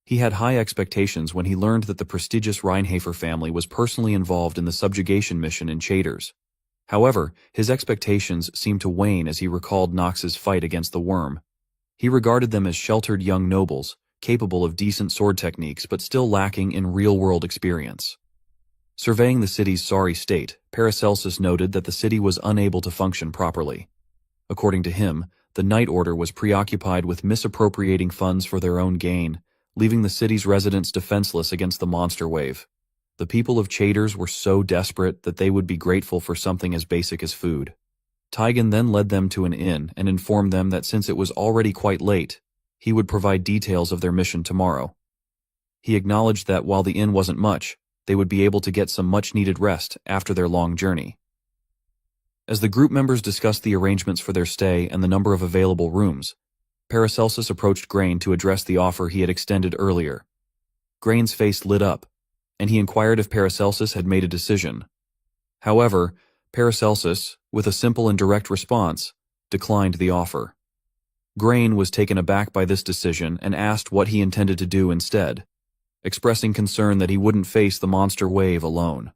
He had high expectations when he learned that the prestigious Reinhafer family was personally involved in the subjugation mission in Chaders. However, his expectations seemed to wane as he recalled Nox's fight against the Worm. He regarded them as sheltered young nobles, capable of decent sword techniques but still lacking in real-world experience. Surveying the city's sorry state, Paracelsus noted that the city was unable to function properly. According to him, the Night Order was preoccupied with misappropriating funds for their own gain, leaving the city's residents defenseless against the monster wave. The people of Chaders were so desperate that they would be grateful for something as basic as food. Tigan then led them to an inn and informed them that since it was already quite late, he would provide details of their mission tomorrow. He acknowledged that while the inn wasn't much, they would be able to get some much-needed rest after their long journey. As the group members discussed the arrangements for their stay and the number of available rooms, Paracelsus approached Grain to address the offer he had extended earlier. Grain's face lit up, and he inquired if Paracelsus had made a decision. However, Paracelsus, with a simple and direct response, declined the offer. Grain was taken aback by this decision and asked what he intended to do instead, expressing concern that he wouldn't face the monster wave alone.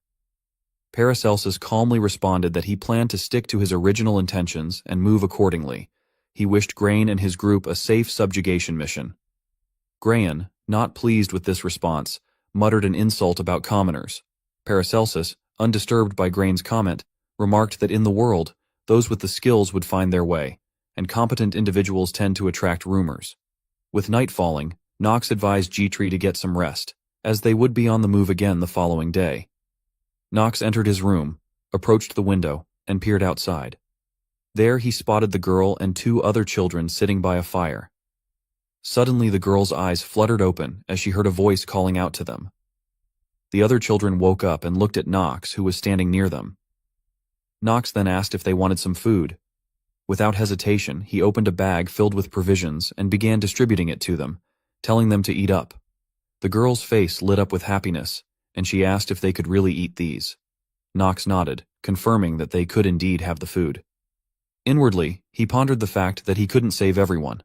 Paracelsus calmly responded that he planned to stick to his original intentions and move accordingly. He wished Grain and his group a safe subjugation mission. Grain, not pleased with this response, muttered an insult about commoners. Paracelsus, undisturbed by Grain's comment, remarked that in the world, those with the skills would find their way, and competent individuals tend to attract rumors. With night falling, Nox advised G-Tree to get some rest, as they would be on the move again the following day. Nox entered his room, approached the window, and peered outside. There he spotted the girl and two other children sitting by a fire. Suddenly the girl's eyes fluttered open as she heard a voice calling out to them. The other children woke up and looked at Nox, who was standing near them. Nox then asked if they wanted some food. Without hesitation, he opened a bag filled with provisions and began distributing it to them, telling them to eat up. The girl's face lit up with happiness, and she asked if they could really eat these. Nox nodded, confirming that they could indeed have the food. Inwardly, he pondered the fact that he couldn't save everyone.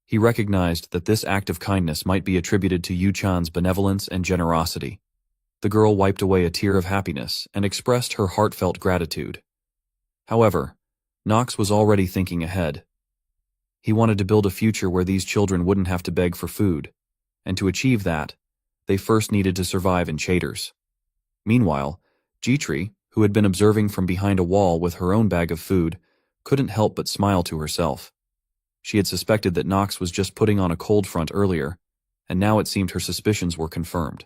He recognized that this act of kindness might be attributed to Yu-chan's benevolence and generosity. The girl wiped away a tear of happiness and expressed her heartfelt gratitude. However, Nox was already thinking ahead. He wanted to build a future where these children wouldn't have to beg for food, and to achieve that, they first needed to survive in Chaders. Meanwhile, G-Tree, who had been observing from behind a wall with her own bag of food, couldn't help but smile to herself. She had suspected that Nox was just putting on a cold front earlier, and now it seemed her suspicions were confirmed.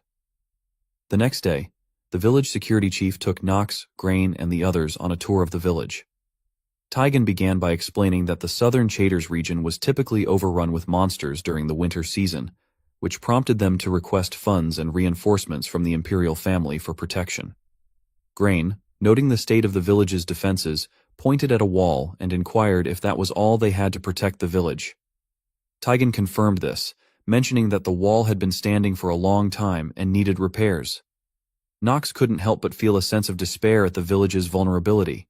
The next day, the village security chief took Nox, Grain, and the others on a tour of the village. Tigan began by explaining that the southern Chaders region was typically overrun with monsters during the winter season, which prompted them to request funds and reinforcements from the imperial family for protection. Grain, noting the state of the village's defenses, pointed at a wall and inquired if that was all they had to protect the village. Tigan confirmed this, mentioning that the wall had been standing for a long time and needed repairs. Nox couldn't help but feel a sense of despair at the village's vulnerability.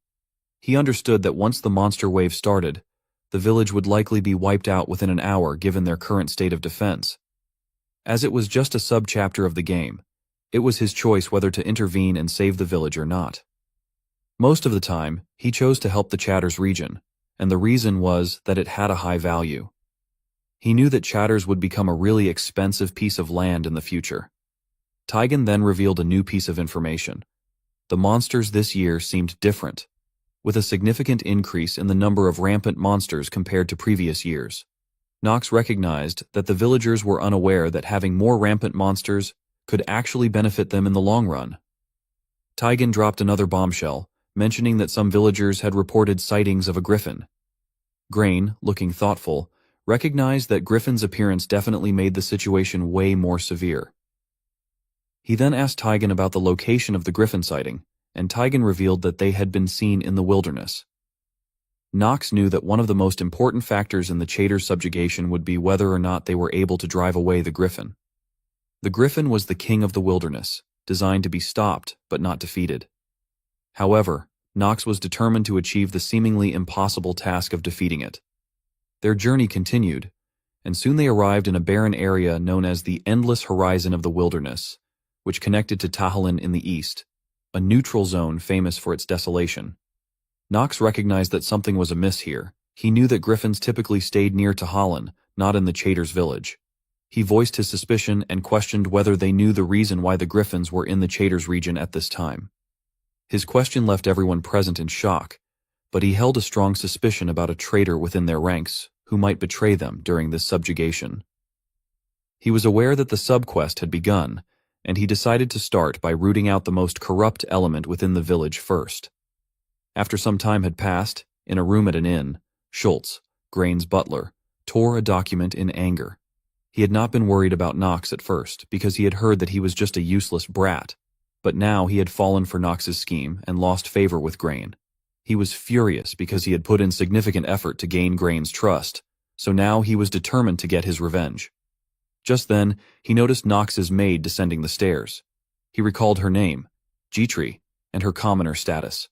He understood that once the monster wave started, the village would likely be wiped out within an hour given their current state of defense. As it was just a sub-chapter of the game, it was his choice whether to intervene and save the village or not. Most of the time, he chose to help the Chaders region, and the reason was that it had a high value. He knew that Chaders would become a really expensive piece of land in the future. Tigan then revealed a new piece of information. The monsters this year seemed different, with a significant increase in the number of rampant monsters compared to previous years. Nox recognized that the villagers were unaware that having more rampant monsters could actually benefit them in the long run. Tigan dropped another bombshell, mentioning that some villagers had reported sightings of a griffin. Grain, looking thoughtful, recognized that Griffin's appearance definitely made the situation way more severe. He then asked Tigan about the location of the griffin sighting, and Tigan revealed that they had been seen in the wilderness. Knox knew that one of the most important factors in the Chater's subjugation would be whether or not they were able to drive away the Griffin. The Griffin was the king of the wilderness, designed to be stopped but not defeated. However, Knox was determined to achieve the seemingly impossible task of defeating it. Their journey continued, and soon they arrived in a barren area known as the Endless Horizon of the Wilderness, which connected to Tahalin in the east, a neutral zone famous for its desolation. Knox recognized that something was amiss here. He knew that Griffins typically stayed near Tahalin, not in the Chater's village. He voiced his suspicion and questioned whether they knew the reason why the Griffins were in the Chater's region at this time. His question left everyone present in shock, but he held a strong suspicion about a traitor within their ranks who might betray them during this subjugation. He was aware that the subquest had begun, and he decided to start by rooting out the most corrupt element within the village first. After some time had passed, in a room at an inn, Schultz, Grain's butler, tore a document in anger. He had not been worried about Knox at first because he had heard that he was just a useless brat, but now he had fallen for Knox's scheme and lost favor with Grain. He was furious because he had put in significant effort to gain Grain's trust, so now he was determined to get his revenge. Just then, he noticed Knox's maid descending the stairs. He recalled her name, Gitri, and her commoner status.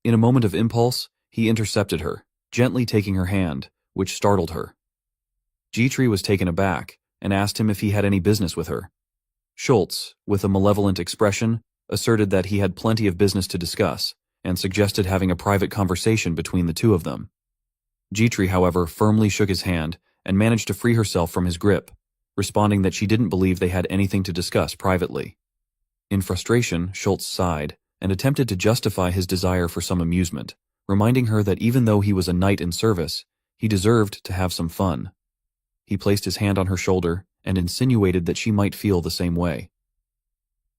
In a moment of impulse, he intercepted her, gently taking her hand, which startled her. Gitri was taken aback and asked him if he had any business with her. Schultz, with a malevolent expression, asserted that he had plenty of business to discuss and suggested having a private conversation between the two of them. Gitri, however, firmly shook his hand and managed to free herself from his grip, responding that she didn't believe they had anything to discuss privately. In frustration, Schultz sighed and attempted to justify his desire for some amusement, reminding her that even though he was a knight in service, he deserved to have some fun. He placed his hand on her shoulder and insinuated that she might feel the same way.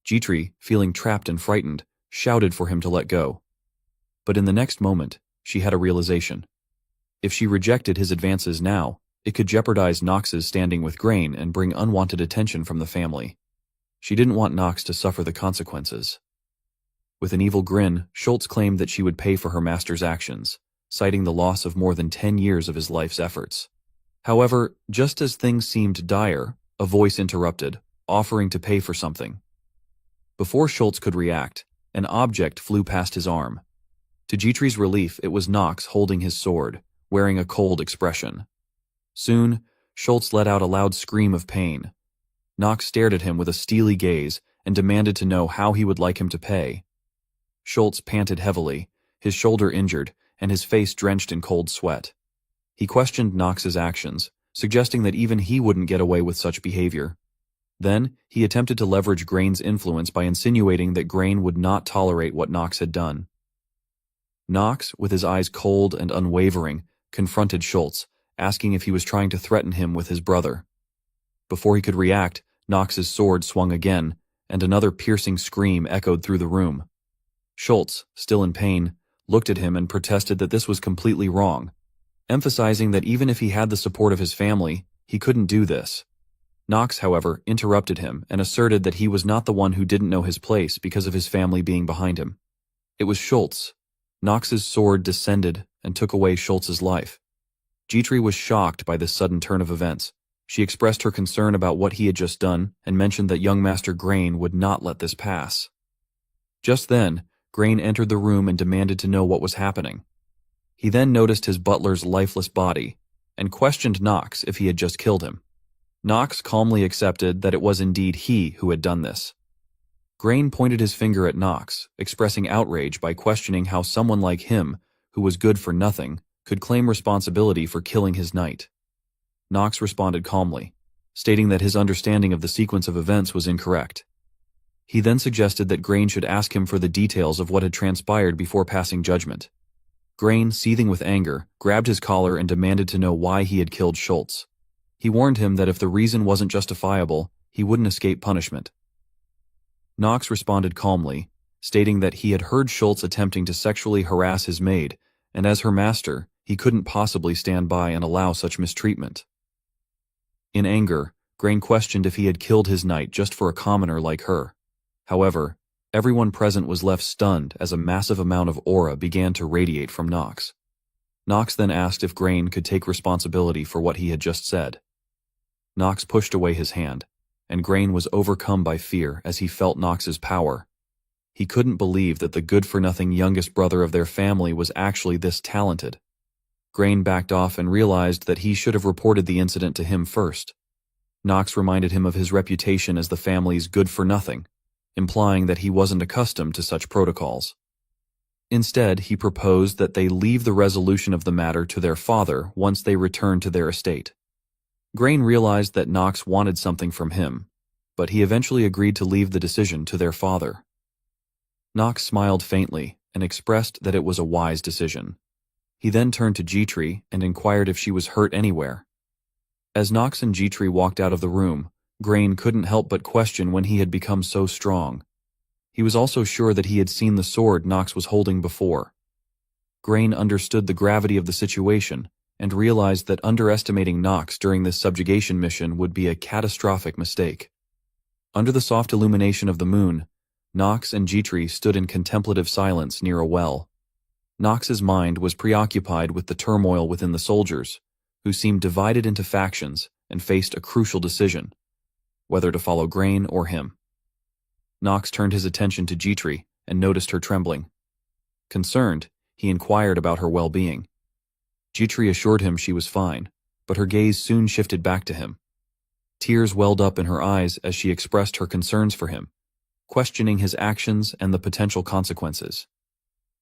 Gitri, feeling trapped and frightened, shouted for him to let go. But in the next moment, she had a realization. If she rejected his advances now, it could jeopardize Knox's standing with Grain and bring unwanted attention from the family. She didn't want Knox to suffer the consequences. With an evil grin, Schultz claimed that she would pay for her master's actions, citing the loss of more than 10 years of his life's efforts. However, just as things seemed dire, a voice interrupted, offering to pay for something. Before Schultz could react, an object flew past his arm. To Gitri's relief, it was Knox holding his sword, wearing a cold expression. Soon, Schultz let out a loud scream of pain. Knox stared at him with a steely gaze and demanded to know how he would like him to pay. Schultz panted heavily, his shoulder injured, and his face drenched in cold sweat. He questioned Knox's actions, suggesting that even he wouldn't get away with such behavior. Then, he attempted to leverage Grain's influence by insinuating that Grain would not tolerate what Knox had done. Knox, with his eyes cold and unwavering, confronted Schultz, asking if he was trying to threaten him with his brother. Before he could react, Knox's sword swung again, and another piercing scream echoed through the room. Schultz, still in pain, looked at him and protested that this was completely wrong, emphasizing that even if he had the support of his family, he couldn't do this. Knox, however, interrupted him and asserted that he was not the one who didn't know his place because of his family being behind him. It was Schultz. Knox's sword descended and took away Schultz's life. Gitri was shocked by this sudden turn of events. She expressed her concern about what he had just done and mentioned that young Master Grain would not let this pass. Just then, Grain entered the room and demanded to know what was happening. He then noticed his butler's lifeless body and questioned Knox if he had just killed him. Knox calmly accepted that it was indeed he who had done this. Grain pointed his finger at Knox, expressing outrage by questioning how someone like him, who was good for nothing, could claim responsibility for killing his knight. Knox responded calmly, stating that his understanding of the sequence of events was incorrect. He then suggested that Grain should ask him for the details of what had transpired before passing judgment. Grain, seething with anger, grabbed his collar and demanded to know why he had killed Schultz. He warned him that if the reason wasn't justifiable, he wouldn't escape punishment. Knox responded calmly, stating that he had heard Schultz attempting to sexually harass his maid, and as her master, he couldn't possibly stand by and allow such mistreatment. In anger, Grain questioned if he had killed his knight just for a commoner like her. However, everyone present was left stunned as a massive amount of aura began to radiate from Knox. Knox then asked if Grain could take responsibility for what he had just said. Knox pushed away his hand, and Grain was overcome by fear as he felt Knox's power. He couldn't believe that the good-for-nothing youngest brother of their family was actually this talented. Grain backed off and realized that he should have reported the incident to him first. Knox reminded him of his reputation as the family's good-for-nothing, implying that he wasn't accustomed to such protocols. Instead, he proposed that they leave the resolution of the matter to their father once they returned to their estate. Grain realized that Knox wanted something from him, but he eventually agreed to leave the decision to their father. Knox smiled faintly and expressed that it was a wise decision. He then turned to G-Tree and inquired if she was hurt anywhere. As Knox and G-Tree walked out of the room, Grain couldn't help but question when he had become so strong. He was also sure that he had seen the sword Knox was holding before. Grain understood the gravity of the situation and realized that underestimating Knox during this subjugation mission would be a catastrophic mistake. Under the soft illumination of the moon, Knox and G-Tree stood in contemplative silence near a well. Knox's mind was preoccupied with the turmoil within the soldiers, who seemed divided into factions and faced a crucial decision, whether to follow Grain or him. Knox turned his attention to G-Tree and noticed her trembling. Concerned, he inquired about her well-being. G-Tree assured him she was fine, but her gaze soon shifted back to him. Tears welled up in her eyes as she expressed her concerns for him, questioning his actions and the potential consequences.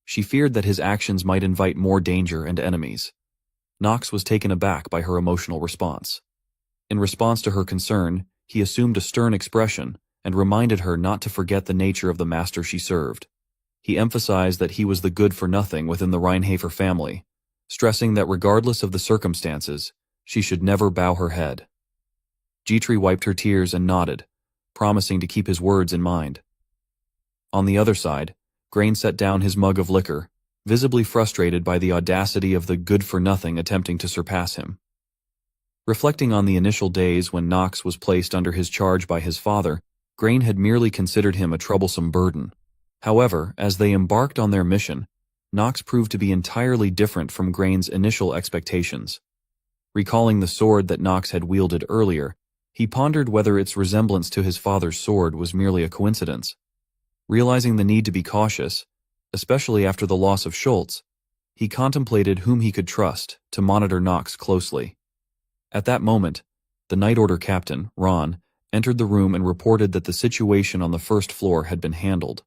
She feared that his actions might invite more danger and enemies. Knox was taken aback by her emotional response. In response to her concern, he assumed a stern expression and reminded her not to forget the nature of the master she served. He emphasized that he was the good-for-nothing within the Reincarnated family, stressing that regardless of the circumstances, she should never bow her head. G-Tree wiped her tears and nodded, promising to keep his words in mind. On the other side, Grain set down his mug of liquor, visibly frustrated by the audacity of the good-for-nothing attempting to surpass him. Reflecting on the initial days when Knox was placed under his charge by his father, Grain had merely considered him a troublesome burden. However, as they embarked on their mission, Knox proved to be entirely different from Grain's initial expectations. Recalling the sword that Knox had wielded earlier, he pondered whether its resemblance to his father's sword was merely a coincidence. Realizing the need to be cautious, especially after the loss of Schultz, he contemplated whom he could trust to monitor Knox closely. At that moment, the Night Order captain, Ron, entered the room and reported that the situation on the first floor had been handled.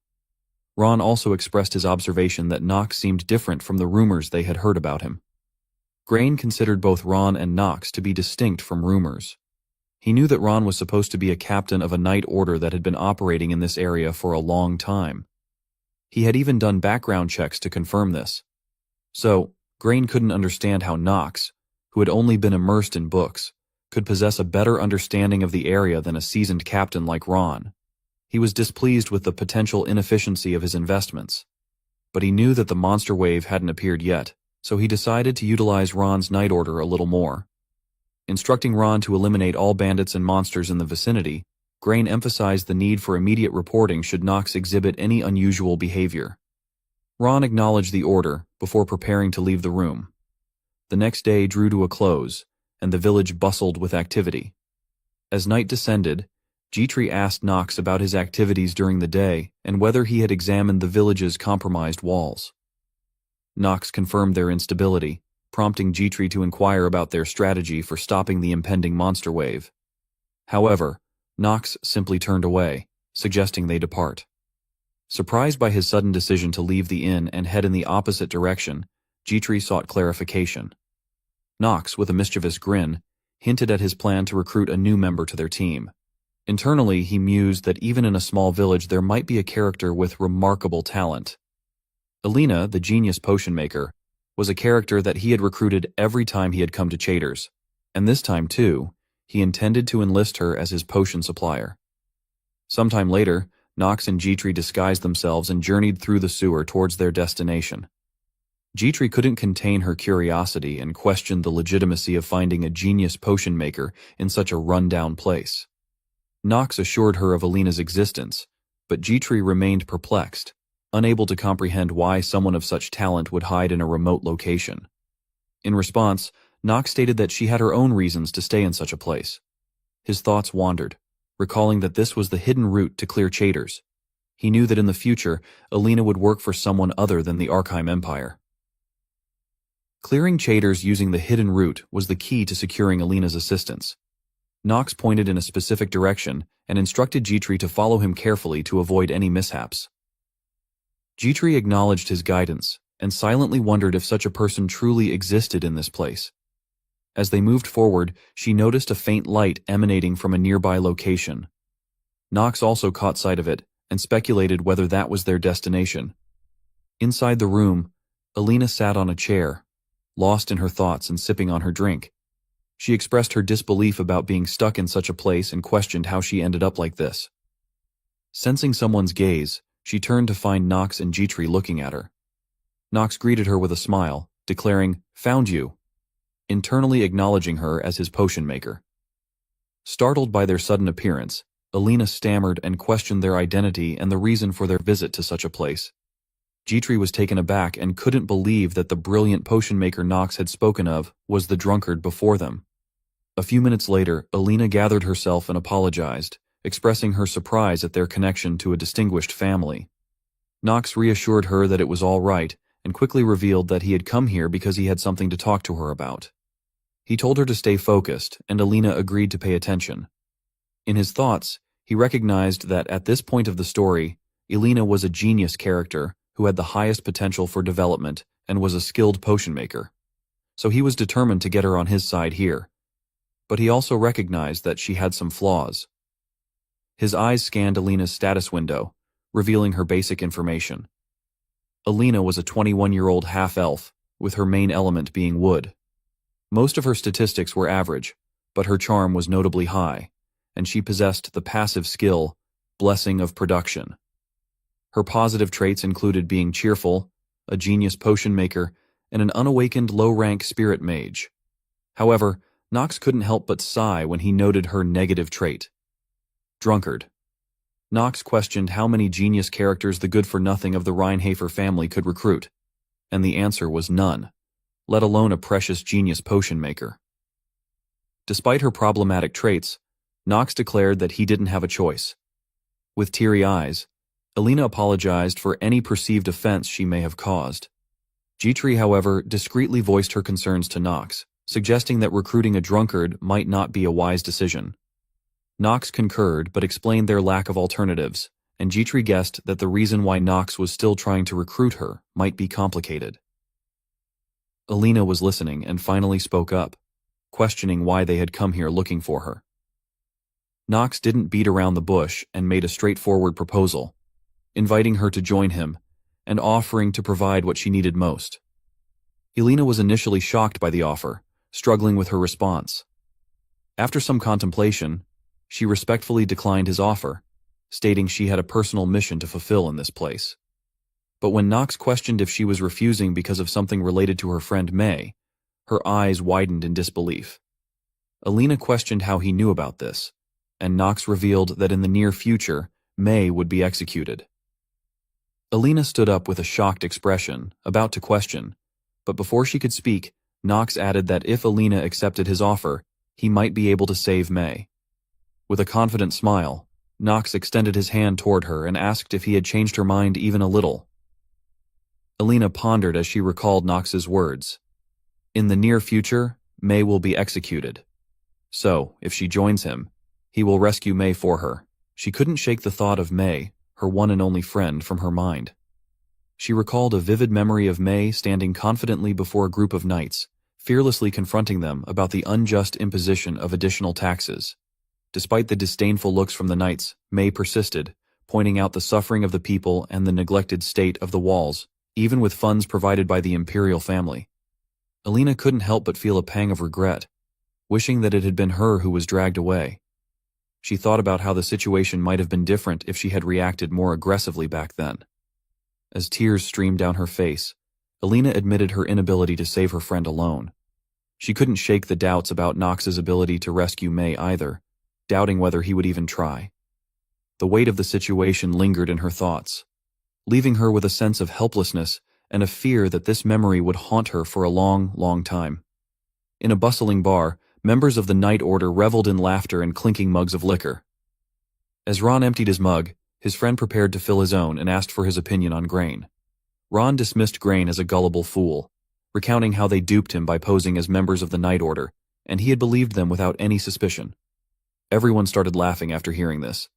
Ron also expressed his observation that Knox seemed different from the rumors they had heard about him. Grain considered both Ron and Knox to be distinct from rumors. He knew that Ron was supposed to be a captain of a night order that had been operating in this area for a long time. He had even done background checks to confirm this. So, Grain couldn't understand how Knox, who had only been immersed in books, could possess a better understanding of the area than a seasoned captain like Ron. He was displeased with the potential inefficiency of his investments. But he knew that the monster wave hadn't appeared yet, so he decided to utilize Ron's night order a little more. Instructing Ron to eliminate all bandits and monsters in the vicinity, Grain emphasized the need for immediate reporting should Knox exhibit any unusual behavior. Ron acknowledged the order before preparing to leave the room. The next day drew to a close, and the village bustled with activity. As night descended, G-Tree asked Knox about his activities during the day and whether he had examined the village's compromised walls. Knox confirmed their instability, prompting G-Tree to inquire about their strategy for stopping the impending monster wave. However, Knox simply turned away, suggesting they depart. Surprised by his sudden decision to leave the inn and head in the opposite direction, G-Tree sought clarification. Knox, with a mischievous grin, hinted at his plan to recruit a new member to their team. Internally, he mused that even in a small village there might be a character with remarkable talent. Alina, the genius potion maker, was a character that he had recruited every time he had come to Chaders, and this time, too, he intended to enlist her as his potion supplier. Sometime later, Knox and G-Tree disguised themselves and journeyed through the sewer towards their destination. G-Tree couldn't contain her curiosity and questioned the legitimacy of finding a genius potion maker in such a run-down place. Knox assured her of Alina's existence, but G-Tree remained perplexed, unable to comprehend why someone of such talent would hide in a remote location. In response, Knox stated that she had her own reasons to stay in such a place. His thoughts wandered, recalling that this was the hidden route to clear traitors. He knew that in the future, Alina would work for someone other than the Archive Empire. Clearing traitors using the hidden route was the key to securing Alina's assistance. Knox pointed in a specific direction and instructed Jitri to follow him carefully to avoid any mishaps. Jitri acknowledged his guidance and silently wondered if such a person truly existed in this place. As they moved forward, she noticed a faint light emanating from a nearby location. Knox also caught sight of it and speculated whether that was their destination. Inside the room, Alina sat on a chair, lost in her thoughts and sipping on her drink. She expressed her disbelief about being stuck in such a place and questioned how she ended up like this. Sensing someone's gaze, she turned to find Knox and Jitri looking at her. Knox greeted her with a smile, declaring, "Found you," internally acknowledging her as his potion maker. Startled by their sudden appearance, Alina stammered and questioned their identity and the reason for their visit to such a place. Jitri was taken aback and couldn't believe that the brilliant potion maker Knox had spoken of was the drunkard before them. A few minutes later, Alina gathered herself and apologized, expressing her surprise at their connection to a distinguished family. Knox reassured her that it was all right and quickly revealed that he had come here because he had something to talk to her about. He told her to stay focused, and Alina agreed to pay attention. In his thoughts, he recognized that at this point of the story, Alina was a genius character who had the highest potential for development and was a skilled potion maker. So he was determined to get her on his side here. But he also recognized that she had some flaws. His eyes scanned Alina's status window, revealing her basic information. Alina was a 21-year-old half-elf, with her main element being wood. Most of her statistics were average, but her charm was notably high, and she possessed the passive skill, Blessing of Production. Her positive traits included being cheerful, a genius potion maker, and an unawakened low-rank spirit mage. However, Knox couldn't help but sigh when he noted her negative trait. Drunkard. Knox questioned how many genius characters the good-for-nothing of the Reinhardt family could recruit, and the answer was none, let alone a precious genius potion maker. Despite her problematic traits, Knox declared that he didn't have a choice. With teary eyes, Alina apologized for any perceived offense she may have caused. Jitri, however, discreetly voiced her concerns to Knox, suggesting that recruiting a drunkard might not be a wise decision. Knox concurred but explained their lack of alternatives, and Jitri guessed that the reason why Knox was still trying to recruit her might be complicated. Alina was listening and finally spoke up, questioning why they had come here looking for her. Knox didn't beat around the bush and made a straightforward proposal, inviting her to join him and offering to provide what she needed most. Alina was initially shocked by the offer, struggling with her response. After some contemplation, she respectfully declined his offer, stating she had a personal mission to fulfill in this place. But when Knox questioned if she was refusing because of something related to her friend May, her eyes widened in disbelief. Alina questioned how he knew about this, and Knox revealed that in the near future, May would be executed. Alina stood up with a shocked expression, about to question, but before she could speak, Knox added that if Alina accepted his offer, he might be able to save May. With a confident smile, Knox extended his hand toward her and asked if he had changed her mind even a little. Alina pondered as she recalled Knox's words. In the near future, May will be executed. So, if she joins him, he will rescue May for her. She couldn't shake the thought of May, her one and only friend, from her mind. She recalled a vivid memory of May standing confidently before a group of knights, fearlessly confronting them about the unjust imposition of additional taxes. Despite the disdainful looks from the knights, May persisted, pointing out the suffering of the people and the neglected state of the walls, even with funds provided by the imperial family. Alina couldn't help but feel a pang of regret, wishing that it had been her who was dragged away. She thought about how the situation might have been different if she had reacted more aggressively back then. As tears streamed down her face, Alina admitted her inability to save her friend alone. She couldn't shake the doubts about Knox's ability to rescue May either, doubting whether he would even try. The weight of the situation lingered in her thoughts, leaving her with a sense of helplessness and a fear that this memory would haunt her for a long, long time. In a bustling bar, members of the Night Order reveled in laughter and clinking mugs of liquor. As Ron emptied his mug, his friend prepared to fill his own and asked for his opinion on Grain. Ron dismissed Grain as a gullible fool, recounting how they duped him by posing as members of the Night Order, and he had believed them without any suspicion. Everyone started laughing after hearing this.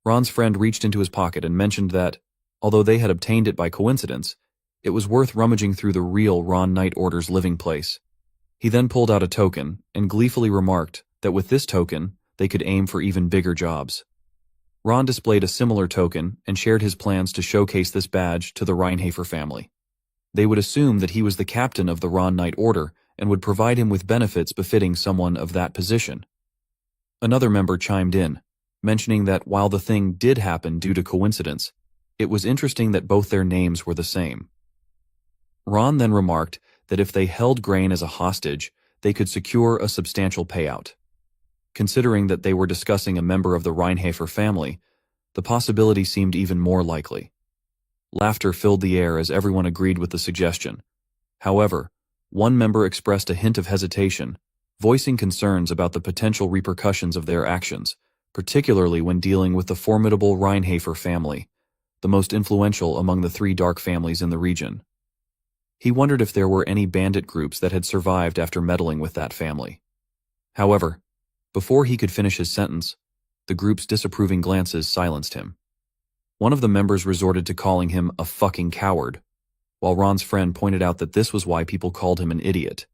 Ron's friend reached into his pocket and mentioned that, although they had obtained it by coincidence, it was worth rummaging through the real Ron Night Order's living place. He then pulled out a token and gleefully remarked that with this token, they could aim for even bigger jobs. Ron displayed a similar token and shared his plans to showcase this badge to the Reinhafer family. They would assume that he was the captain of the Ron Night Order and would provide him with benefits befitting someone of that position. Another member chimed in, mentioning that while the thing did happen due to coincidence, it was interesting that both their names were the same. Ron then remarked that if they held Grain as a hostage, they could secure a substantial payout. Considering that they were discussing a member of the Reinhafer family, the possibility seemed even more likely. Laughter filled the air as everyone agreed with the suggestion. However, one member expressed a hint of hesitation, voicing concerns about the potential repercussions of their actions, particularly when dealing with the formidable Reinhafer family, the most influential among the 3 dark families in the region. He wondered if there were any bandit groups that had survived after meddling with that family. However, before he could finish his sentence, the group's disapproving glances silenced him. One of the members resorted to calling him a fucking coward, while Ron's friend pointed out that this was why people called him an idiot.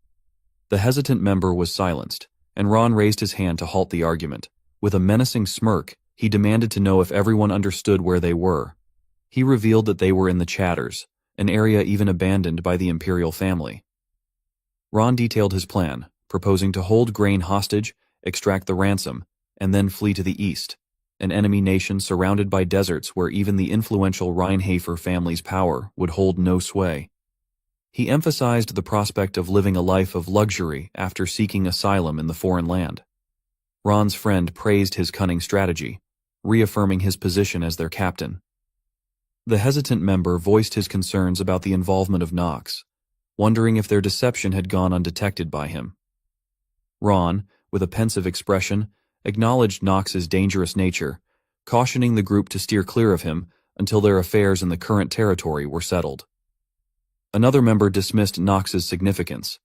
The hesitant member was silenced, and Ron raised his hand to halt the argument. With a menacing smirk, he demanded to know if everyone understood where they were. He revealed that they were in the Chatters, an area even abandoned by the Imperial family. Ron detailed his plan, proposing to hold Grain hostage, extract the ransom, and then flee to the east, an enemy nation surrounded by deserts where even the influential Reinhafer family's power would hold no sway. He emphasized the prospect of living a life of luxury after seeking asylum in the foreign land. Ron's friend praised his cunning strategy, reaffirming his position as their captain. The hesitant member voiced his concerns about the involvement of Nox, wondering if their deception had gone undetected by him. Ron, with a pensive expression, acknowledged Nox's dangerous nature, cautioning the group to steer clear of him until their affairs in the current territory were settled. Another member dismissed Nox's significance,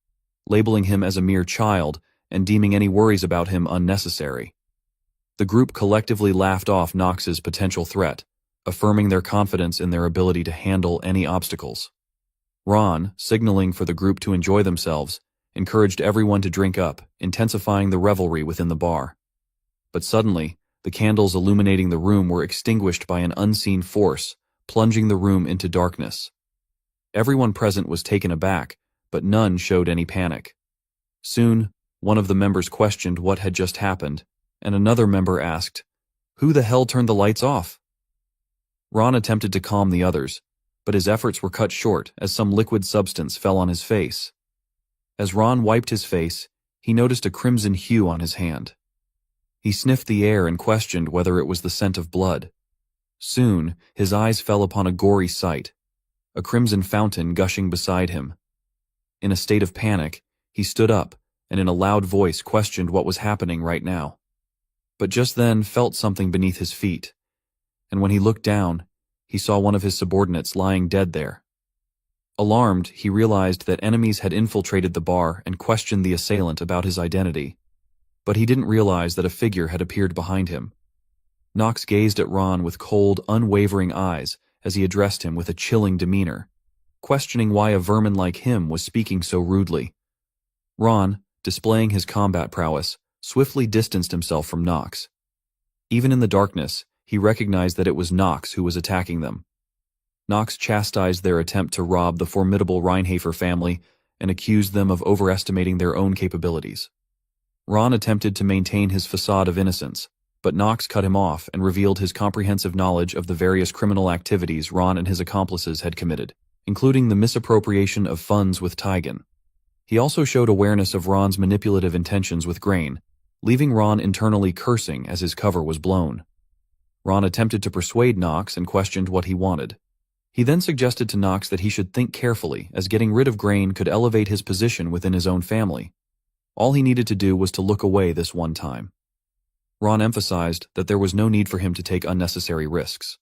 labeling him as a mere child and deeming any worries about him unnecessary. The group collectively laughed off Nox's potential threat, affirming their confidence in their ability to handle any obstacles. Ron, signaling for the group to enjoy themselves, encouraged everyone to drink up, intensifying the revelry within the bar. But suddenly, the candles illuminating the room were extinguished by an unseen force, plunging the room into darkness. Everyone present was taken aback, but none showed any panic. Soon, one of the members questioned what had just happened, and another member asked, "Who the hell turned the lights off?" Ron attempted to calm the others, but his efforts were cut short as some liquid substance fell on his face. As Ron wiped his face, he noticed a crimson hue on his hand. He sniffed the air and questioned whether it was the scent of blood. Soon, his eyes fell upon a gory sight, a crimson fountain gushing beside him. In a state of panic, he stood up and in a loud voice questioned what was happening right now. But just then felt something beneath his feet, and when he looked down, he saw one of his subordinates lying dead there. Alarmed, he realized that enemies had infiltrated the bar and questioned the assailant about his identity. But he didn't realize that a figure had appeared behind him. Nox gazed at Ron with cold, unwavering eyes as he addressed him with a chilling demeanor, questioning why a vermin like him was speaking so rudely. Ron, displaying his combat prowess, swiftly distanced himself from Nox. Even in the darkness, he recognized that it was Nox who was attacking them. Nox chastised their attempt to rob the formidable Reinhafer family and accused them of overestimating their own capabilities. Ron attempted to maintain his facade of innocence, but Nox cut him off and revealed his comprehensive knowledge of the various criminal activities Ron and his accomplices had committed, including the misappropriation of funds with Tigan. He also showed awareness of Ron's manipulative intentions with Grain, leaving Ron internally cursing as his cover was blown. Ron attempted to persuade Nox and questioned what he wanted. He then suggested to Knox that he should think carefully, as getting rid of Grain could elevate his position within his own family. All he needed to do was to look away this one time. Ron emphasized that there was no need for him to take unnecessary risks.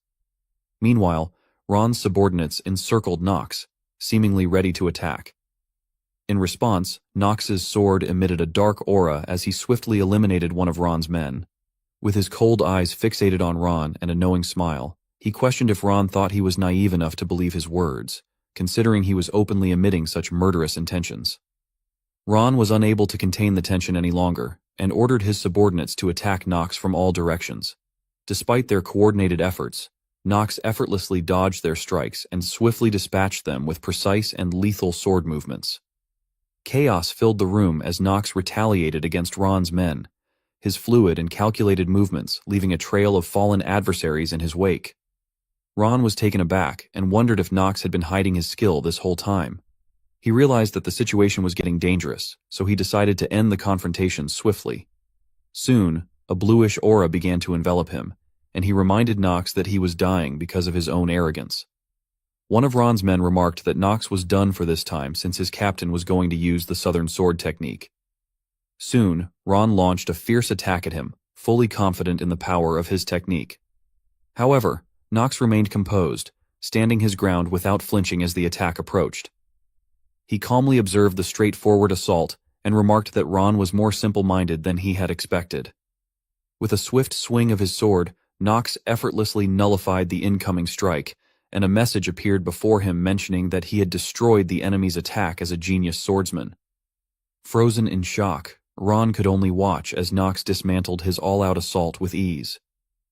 Meanwhile, Ron's subordinates encircled Knox, seemingly ready to attack. In response, Knox's sword emitted a dark aura as he swiftly eliminated one of Ron's men. With his cold eyes fixated on Ron and a knowing smile, he questioned if Ron thought he was naive enough to believe his words, considering he was openly emitting such murderous intentions. Ron was unable to contain the tension any longer, and ordered his subordinates to attack Knox from all directions. Despite their coordinated efforts, Knox effortlessly dodged their strikes and swiftly dispatched them with precise and lethal sword movements. Chaos filled the room as Knox retaliated against Ron's men, his fluid and calculated movements leaving a trail of fallen adversaries in his wake. Ron was taken aback and wondered if Knox had been hiding his skill this whole time. He realized that the situation was getting dangerous, so he decided to end the confrontation swiftly. Soon, a bluish aura began to envelop him, and he reminded Knox that he was dying because of his own arrogance. One of Ron's men remarked that Knox was done for this time since his captain was going to use the Southern Sword technique. Soon, Ron launched a fierce attack at him, fully confident in the power of his technique. However, Knox remained composed, standing his ground without flinching as the attack approached. He calmly observed the straightforward assault and remarked that Ron was more simple-minded than he had expected. With a swift swing of his sword, Knox effortlessly nullified the incoming strike, and a message appeared before him mentioning that he had destroyed the enemy's attack as a genius swordsman. Frozen in shock, Ron could only watch as Knox dismantled his all-out assault with ease.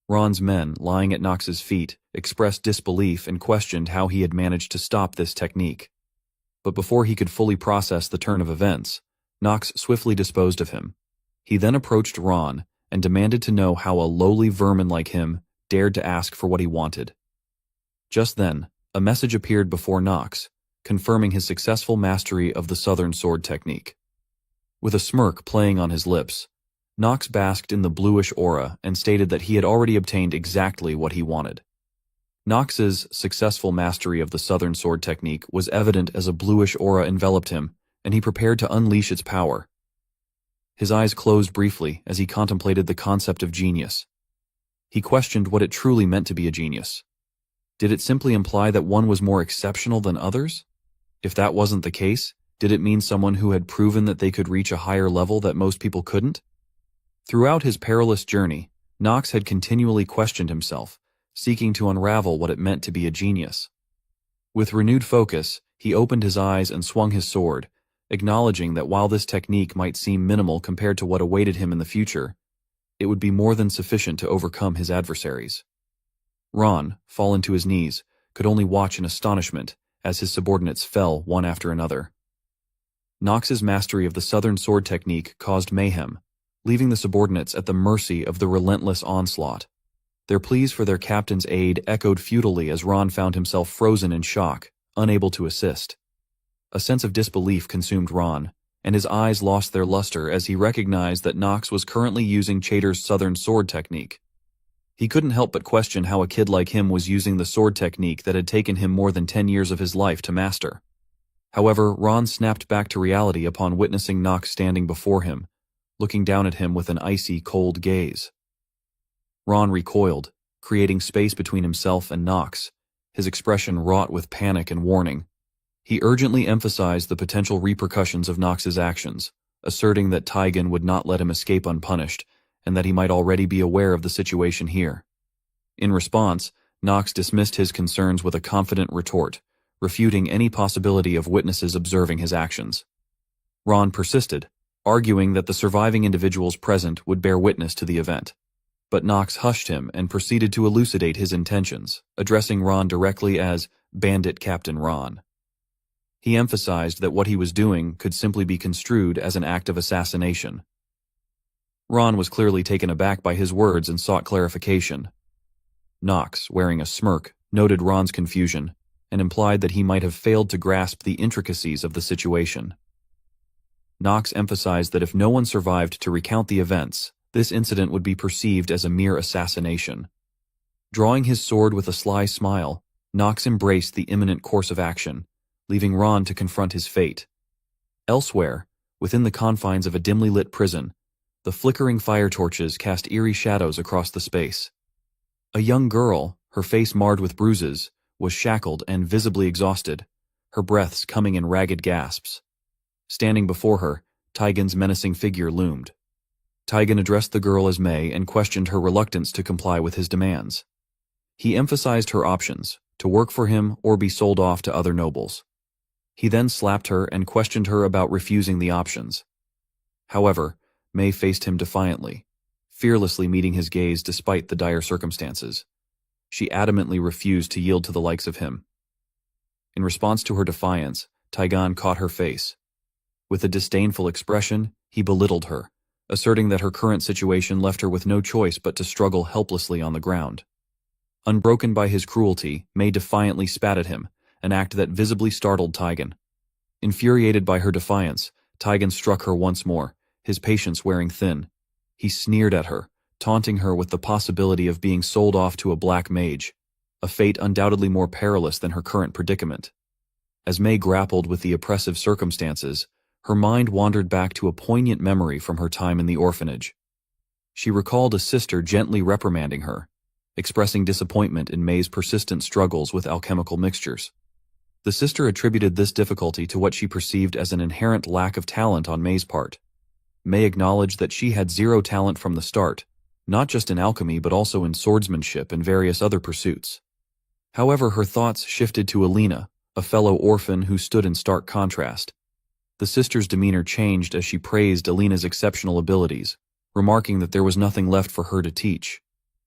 Ron's men, lying at Knox's feet, expressed disbelief and questioned how he had managed to stop this technique. But before he could fully process the turn of events, Knox swiftly disposed of him. He then approached Ron and demanded to know how a lowly vermin like him dared to ask for what he wanted. Just then, a message appeared before Knox, confirming his successful mastery of the Southern Sword technique. With a smirk playing on his lips, Knox basked in the bluish aura and stated that he had already obtained exactly what he wanted. Knox's successful mastery of the Southern Sword technique was evident as a bluish aura enveloped him, and he prepared to unleash its power. His eyes closed briefly as he contemplated the concept of genius. He questioned what it truly meant to be a genius. Did it simply imply that one was more exceptional than others? If that wasn't the case, did it mean someone who had proven that they could reach a higher level that most people couldn't? Throughout his perilous journey, Knox had continually questioned himself, seeking to unravel what it meant to be a genius. With renewed focus, he opened his eyes and swung his sword, acknowledging that while this technique might seem minimal compared to what awaited him in the future, it would be more than sufficient to overcome his adversaries. Ron, fallen to his knees, could only watch in astonishment as his subordinates fell one after another. Knox's mastery of the Southern Sword technique caused mayhem, leaving the subordinates at the mercy of the relentless onslaught. Their pleas for their captain's aid echoed futilely as Ron found himself frozen in shock, unable to assist. A sense of disbelief consumed Ron, and his eyes lost their luster as he recognized that Knox was currently using Chater's Southern Sword technique. He couldn't help but question how a kid like him was using the sword technique that had taken him more than 10 years of his life to master. However, Ron snapped back to reality upon witnessing Knox standing before him, looking down at him with an icy, cold gaze. Ron recoiled, creating space between himself and Knox, his expression wrought with panic and warning. He urgently emphasized the potential repercussions of Knox's actions, asserting that Taigen would not let him escape unpunished, and that he might already be aware of the situation here. In response, Knox dismissed his concerns with a confident retort, refuting any possibility of witnesses observing his actions. Ron persisted, arguing that the surviving individuals present would bear witness to the event. But Knox hushed him and proceeded to elucidate his intentions, addressing Ron directly as Bandit Captain Ron. He emphasized that what he was doing could simply be construed as an act of assassination. Ron was clearly taken aback by his words and sought clarification. Knox, wearing a smirk, noted Ron's confusion and implied that he might have failed to grasp the intricacies of the situation. Knox emphasized that if no one survived to recount the events, this incident would be perceived as a mere assassination. Drawing his sword with a sly smile, Nox embraced the imminent course of action, leaving Ron to confront his fate. Elsewhere, within the confines of a dimly lit prison, the flickering fire torches cast eerie shadows across the space. A young girl, her face marred with bruises, was shackled and visibly exhausted, her breaths coming in ragged gasps. Standing before her, Taigen's menacing figure loomed. Taigen addressed the girl as Mei and questioned her reluctance to comply with his demands. He emphasized her options, to work for him or be sold off to other nobles. He then slapped her and questioned her about refusing the options. However, Mei faced him defiantly, fearlessly meeting his gaze despite the dire circumstances. She adamantly refused to yield to the likes of him. In response to her defiance, Taigen caught her face. With a disdainful expression, he belittled her, asserting that her current situation left her with no choice but to struggle helplessly on the ground. Unbroken by his cruelty, Mei defiantly spat at him, an act that visibly startled Taigen. Infuriated by her defiance, Taigen struck her once more, his patience wearing thin. He sneered at her, taunting her with the possibility of being sold off to a black mage, a fate undoubtedly more perilous than her current predicament. As Mei grappled with the oppressive circumstances, her mind wandered back to a poignant memory from her time in the orphanage. She recalled a sister gently reprimanding her, expressing disappointment in Mei's persistent struggles with alchemical mixtures. The sister attributed this difficulty to what she perceived as an inherent lack of talent on Mei's part. Mei acknowledged that she had zero talent from the start, not just in alchemy but also in swordsmanship and various other pursuits. However, her thoughts shifted to Alina, a fellow orphan who stood in stark contrast. The sister's demeanor changed as she praised Alina's exceptional abilities, remarking that there was nothing left for her to teach.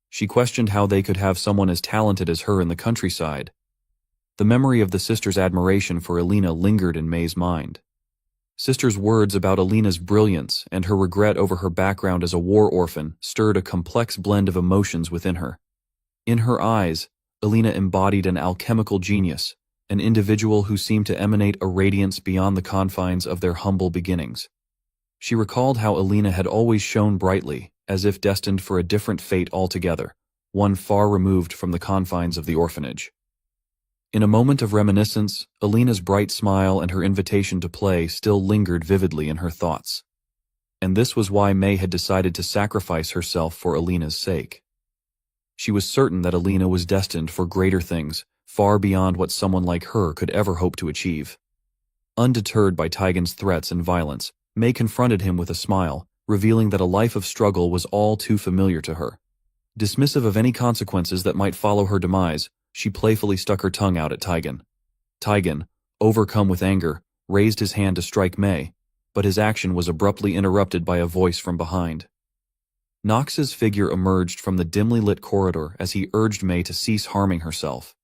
She questioned how they could have someone as talented as her in the countryside. The memory of the sister's admiration for Alina lingered in Mei's mind. Sister's words about Alina's brilliance and her regret over her background as a war orphan stirred a complex blend of emotions within her. In her eyes, Alina embodied an alchemical genius, an individual who seemed to emanate a radiance beyond the confines of their humble beginnings. She recalled how Alina had always shone brightly, as if destined for a different fate altogether, one far removed from the confines of the orphanage. In a moment of reminiscence, Alina's bright smile and her invitation to play still lingered vividly in her thoughts. And this was why Mei had decided to sacrifice herself for Alina's sake. She was certain that Alina was destined for greater things, far beyond what someone like her could ever hope to achieve. Undeterred by Taigen's threats and violence, Mei confronted him with a smile, revealing that a life of struggle was all too familiar to her. Dismissive of any consequences that might follow her demise, she playfully stuck her tongue out at Taigen. Taigen, overcome with anger, raised his hand to strike Mei, but his action was abruptly interrupted by a voice from behind. Nox's figure emerged from the dimly lit corridor as he urged Mei to cease harming herself.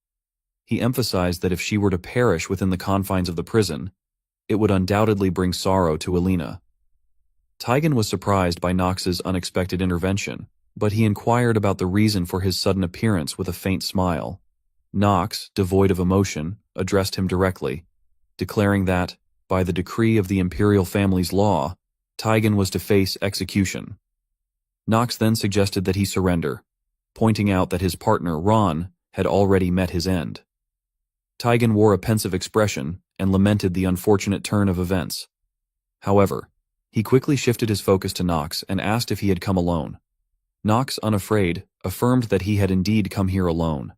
He emphasized that if she were to perish within the confines of the prison, it would undoubtedly bring sorrow to Alina. Taigen was surprised by Nox's unexpected intervention, but he inquired about the reason for his sudden appearance with a faint smile. Nox, devoid of emotion, addressed him directly, declaring that, by the decree of the imperial family's law, Taigen was to face execution. Nox then suggested that he surrender, pointing out that his partner, Ron, had already met his end. Taigen wore a pensive expression and lamented the unfortunate turn of events. However, he quickly shifted his focus to Nox and asked if he had come alone. Nox, unafraid, affirmed that he had indeed come here alone.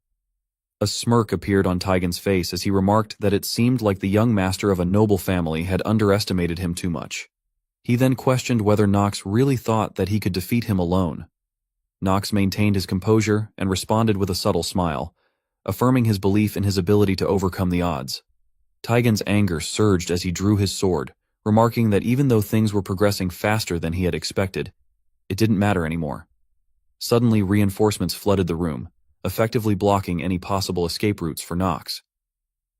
A smirk appeared on Taigen's face as he remarked that it seemed like the young master of a noble family had underestimated him too much. He then questioned whether Nox really thought that he could defeat him alone. Nox maintained his composure and responded with a subtle smile, affirming his belief in his ability to overcome the odds. Taigen's anger surged as he drew his sword, remarking that even though things were progressing faster than he had expected, it didn't matter anymore. Suddenly, reinforcements flooded the room, effectively blocking any possible escape routes for Nox.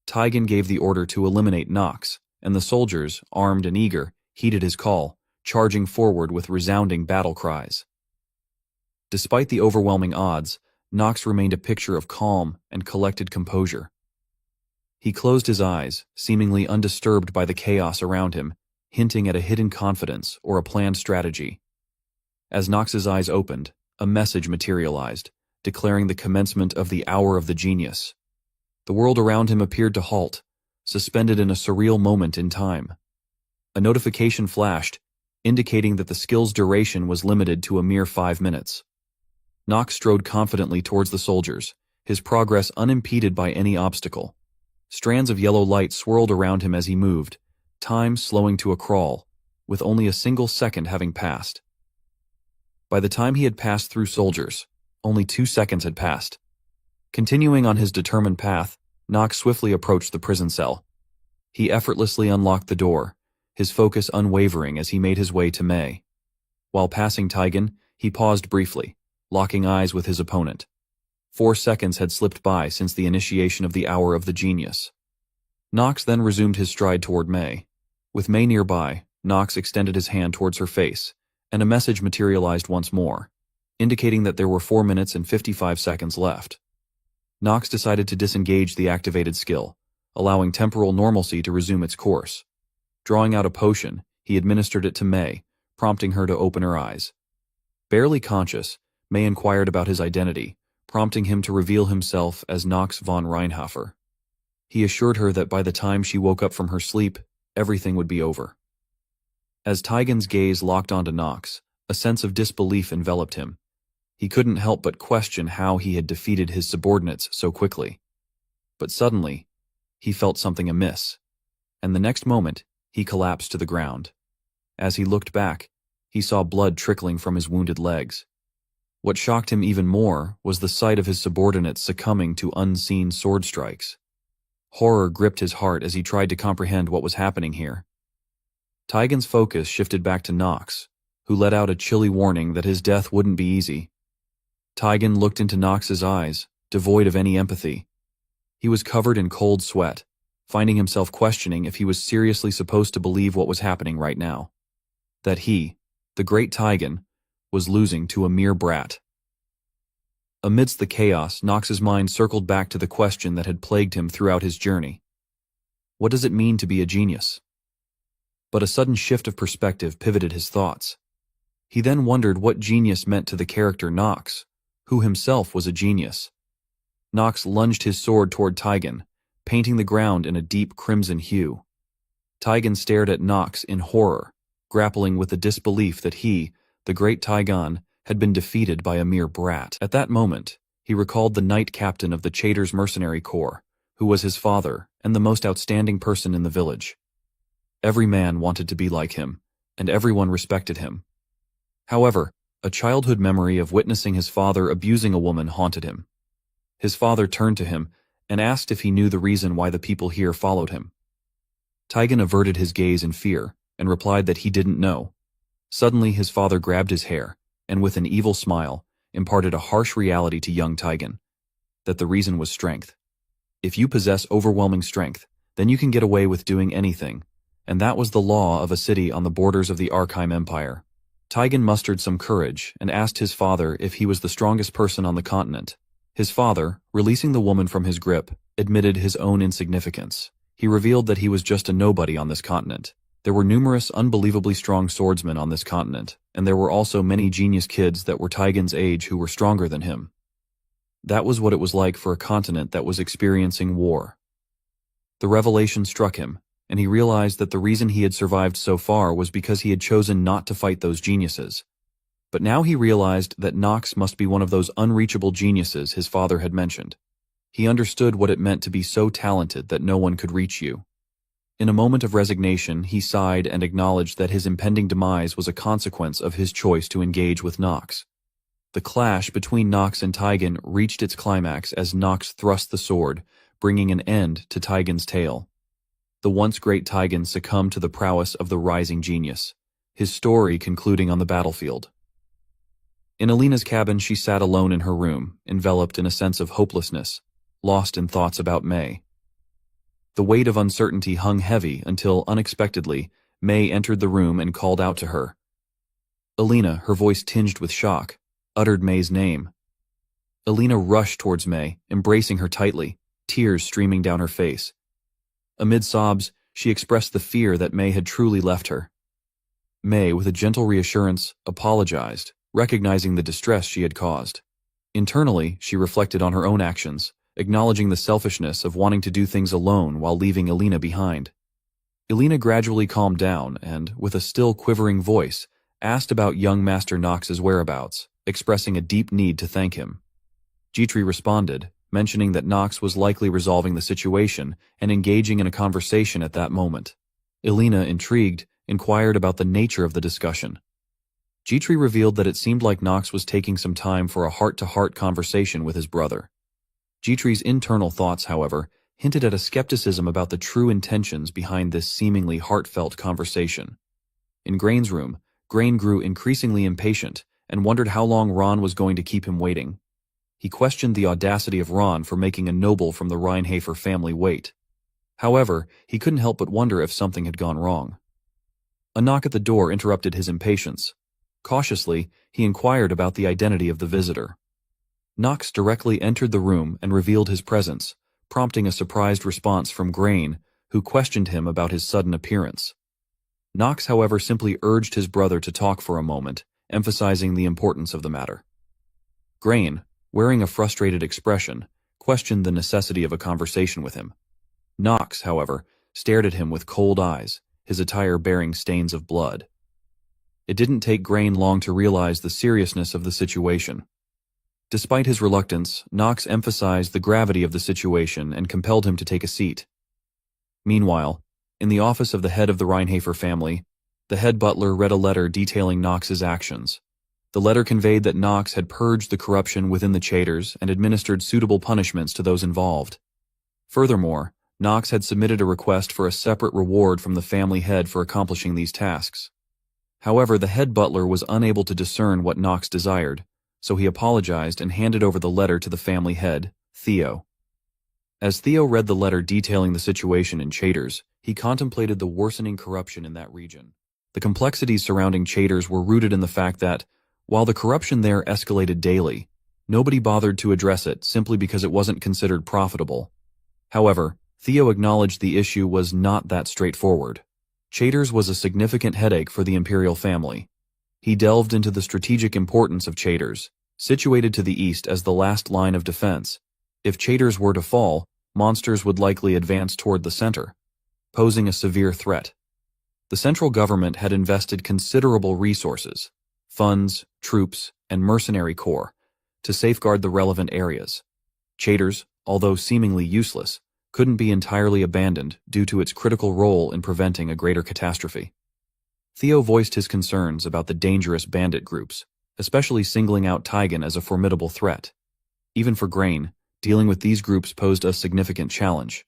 Taigen gave the order to eliminate Nox, and the soldiers, armed and eager, heeded his call, charging forward with resounding battle cries. Despite the overwhelming odds, Nox remained a picture of calm and collected composure. He closed his eyes, seemingly undisturbed by the chaos around him, hinting at a hidden confidence or a planned strategy. As Nox's eyes opened, a message materialized, declaring the commencement of the Hour of the Genius. The world around him appeared to halt, suspended in a surreal moment in time. A notification flashed, indicating that the skill's duration was limited to a mere 5 minutes. Nox strode confidently towards the soldiers, his progress unimpeded by any obstacle. Strands of yellow light swirled around him as he moved, time slowing to a crawl, with only a single second having passed. By the time he had passed through soldiers, only 2 seconds had passed. Continuing on his determined path, Nox swiftly approached the prison cell. He effortlessly unlocked the door, his focus unwavering as he made his way to Mei. While passing Taigen, he paused briefly, locking eyes with his opponent. 4 seconds had slipped by since the initiation of the Hour of the Genius. Nox then resumed his stride toward Mei. With Mei nearby, Nox extended his hand towards her face, and a message materialized once more, indicating that there were 4 minutes and 55 seconds left. Nox decided to disengage the activated skill, allowing temporal normalcy to resume its course. Drawing out a potion, he administered it to Mei, prompting her to open her eyes. Barely conscious, Mei inquired about his identity, prompting him to reveal himself as Nox von Reinhofer. He assured her that by the time she woke up from her sleep, everything would be over. As Taigen's gaze locked onto Nox, a sense of disbelief enveloped him. He couldn't help but question how he had defeated his subordinates so quickly. But suddenly, he felt something amiss, and the next moment, he collapsed to the ground. As he looked back, he saw blood trickling from his wounded legs. What shocked him even more was the sight of his subordinates succumbing to unseen sword strikes. Horror gripped his heart as he tried to comprehend what was happening here. Taigen's focus shifted back to Nox, who let out a chilly warning that his death wouldn't be easy. Taigen looked into Nox's eyes, devoid of any empathy. He was covered in cold sweat, finding himself questioning if he was seriously supposed to believe what was happening right now. That he, the great Taigen, was losing to a mere brat. Amidst the chaos, Nox's mind circled back to the question that had plagued him throughout his journey. What does it mean to be a genius? But a sudden shift of perspective pivoted his thoughts. He then wondered what genius meant to the character Nox, who himself was a genius. Nox lunged his sword toward Taigen, painting the ground in a deep crimson hue. Taigen stared at Nox in horror, grappling with the disbelief that he, the great Taigen, had been defeated by a mere brat. At that moment, he recalled the knight captain of the Chaytor's mercenary corps, who was his father and the most outstanding person in the village. Every man wanted to be like him, and everyone respected him. However, a childhood memory of witnessing his father abusing a woman haunted him. His father turned to him and asked if he knew the reason why the people here followed him. Taigen averted his gaze in fear and replied that he didn't know. Suddenly his father grabbed his hair, and with an evil smile, imparted a harsh reality to young Taigen, that the reason was strength. If you possess overwhelming strength, then you can get away with doing anything, and that was the law of a city on the borders of the Archeim Empire. Taigen mustered some courage and asked his father if he was the strongest person on the continent. His father, releasing the woman from his grip, admitted his own insignificance. He revealed that he was just a nobody on this continent. There were numerous unbelievably strong swordsmen on this continent, and there were also many genius kids that were Taigen's age who were stronger than him. That was what it was like for a continent that was experiencing war. The revelation struck him, and he realized that the reason he had survived so far was because he had chosen not to fight those geniuses. But now he realized that Nox must be one of those unreachable geniuses his father had mentioned. He understood what it meant to be so talented that no one could reach you. In a moment of resignation, he sighed and acknowledged that his impending demise was a consequence of his choice to engage with Nox. The clash between Nox and Taigen reached its climax as Nox thrust the sword, bringing an end to Taigen's tale. The once great Taigen succumbed to the prowess of the rising genius, his story concluding on the battlefield. In Alina's cabin, she sat alone in her room, enveloped in a sense of hopelessness, lost in thoughts about Mei. The weight of uncertainty hung heavy until, unexpectedly, Mei entered the room and called out to her. Alina, her voice tinged with shock, uttered Mei's name. Alina rushed towards Mei, embracing her tightly, tears streaming down her face. Amid sobs, she expressed the fear that Mei had truly left her. Mei, with a gentle reassurance, apologized, recognizing the distress she had caused. Internally, she reflected on her own actions, acknowledging the selfishness of wanting to do things alone while leaving Elena behind. Elena gradually calmed down and, with a still quivering voice, asked about young Master Nox's whereabouts, expressing a deep need to thank him. Jitri responded, mentioning that Nox was likely resolving the situation and engaging in a conversation at that moment. Elena, intrigued, inquired about the nature of the discussion. Jitri revealed that it seemed like Nox was taking some time for a heart-to-heart conversation with his brother. Jitri's internal thoughts, however, hinted at a skepticism about the true intentions behind this seemingly heartfelt conversation. In Grain's room, Grain grew increasingly impatient and wondered how long Ron was going to keep him waiting. He questioned the audacity of Ron for making a noble from the Reinhardt family wait. However, he couldn't help but wonder if something had gone wrong. A knock at the door interrupted his impatience. Cautiously, he inquired about the identity of the visitor. Nox directly entered the room and revealed his presence, prompting a surprised response from Grain, who questioned him about his sudden appearance. Nox, however, simply urged his brother to talk for a moment, emphasizing the importance of the matter. Grain, wearing a frustrated expression, questioned the necessity of a conversation with him. Nox, however, stared at him with cold eyes, his attire bearing stains of blood. It didn't take Grain long to realize the seriousness of the situation. Despite his reluctance, Nox emphasized the gravity of the situation and compelled him to take a seat. Meanwhile, in the office of the head of the Reinhardt family, the head butler read a letter detailing Nox's actions. The letter conveyed that Nox had purged the corruption within the Chaders and administered suitable punishments to those involved. Furthermore, Nox had submitted a request for a separate reward from the family head for accomplishing these tasks. However, the head butler was unable to discern what Nox desired, so he apologized and handed over the letter to the family head, Theo. As Theo read the letter detailing the situation in Chaders, he contemplated the worsening corruption in that region. The complexities surrounding Chaders were rooted in the fact that, while the corruption there escalated daily, nobody bothered to address it simply because it wasn't considered profitable. However, Theo acknowledged the issue was not that straightforward. Chaders was a significant headache for the imperial family. He delved into the strategic importance of Chaders, situated to the east as the last line of defense. If Chaders were to fall, monsters would likely advance toward the center, posing a severe threat. The central government had invested considerable resources, funds, troops, and mercenary corps, to safeguard the relevant areas. Chaders, although seemingly useless, couldn't be entirely abandoned due to its critical role in preventing a greater catastrophe. Theo voiced his concerns about the dangerous bandit groups, especially singling out Taigen as a formidable threat. Even for Grain, dealing with these groups posed a significant challenge.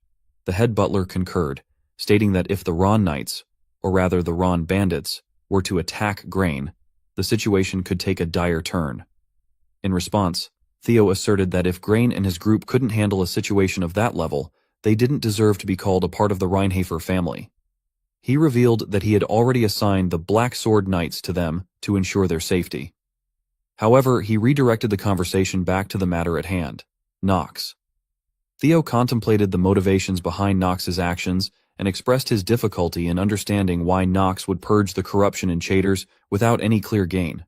The head butler concurred, stating that if the Ron Knights, or rather the Ron Bandits, were to attack Grain, the situation could take a dire turn. In response, Theo asserted that if Grain and his group couldn't handle a situation of that level, they didn't deserve to be called a part of the Reinhardt family. He revealed that he had already assigned the Black Sword Knights to them to ensure their safety. However, he redirected the conversation back to the matter at hand, Nox. Theo contemplated the motivations behind Nox's actions and expressed his difficulty in understanding why Nox would purge the corruption in Chaders without any clear gain.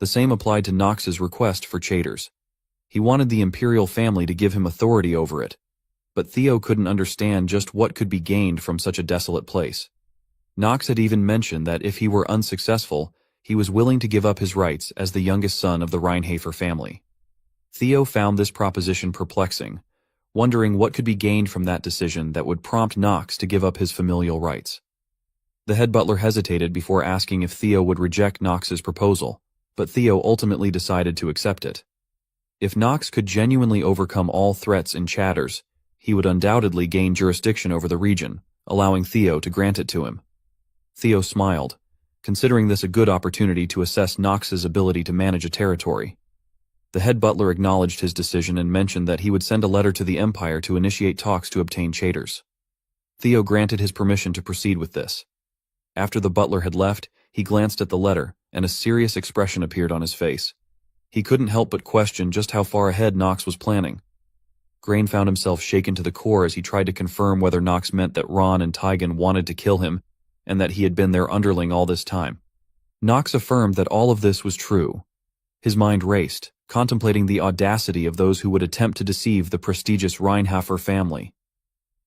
The same applied to Nox's request for Chaders. He wanted the imperial family to give him authority over it, but Theo couldn't understand just what could be gained from such a desolate place. Nox had even mentioned that if he were unsuccessful, he was willing to give up his rights as the youngest son of the Reinhardt family. Theo found this proposition perplexing, wondering what could be gained from that decision that would prompt Nox to give up his familial rights. The head butler hesitated before asking if Theo would reject Nox's proposal, but Theo ultimately decided to accept it. If Nox could genuinely overcome all threats in Chaders, he would undoubtedly gain jurisdiction over the region, allowing Theo to grant it to him. Theo smiled, considering this a good opportunity to assess Nox's ability to manage a territory. The head butler acknowledged his decision and mentioned that he would send a letter to the Empire to initiate talks to obtain Chaders. Theo granted his permission to proceed with this. After the butler had left, he glanced at the letter, and a serious expression appeared on his face. He couldn't help but question just how far ahead Nox was planning. Grain found himself shaken to the core as he tried to confirm whether Nox meant that Ron and Taigen wanted to kill him, and that he had been their underling all this time. Nox affirmed that all of this was true. His mind raced, contemplating the audacity of those who would attempt to deceive the prestigious Reinhardt family.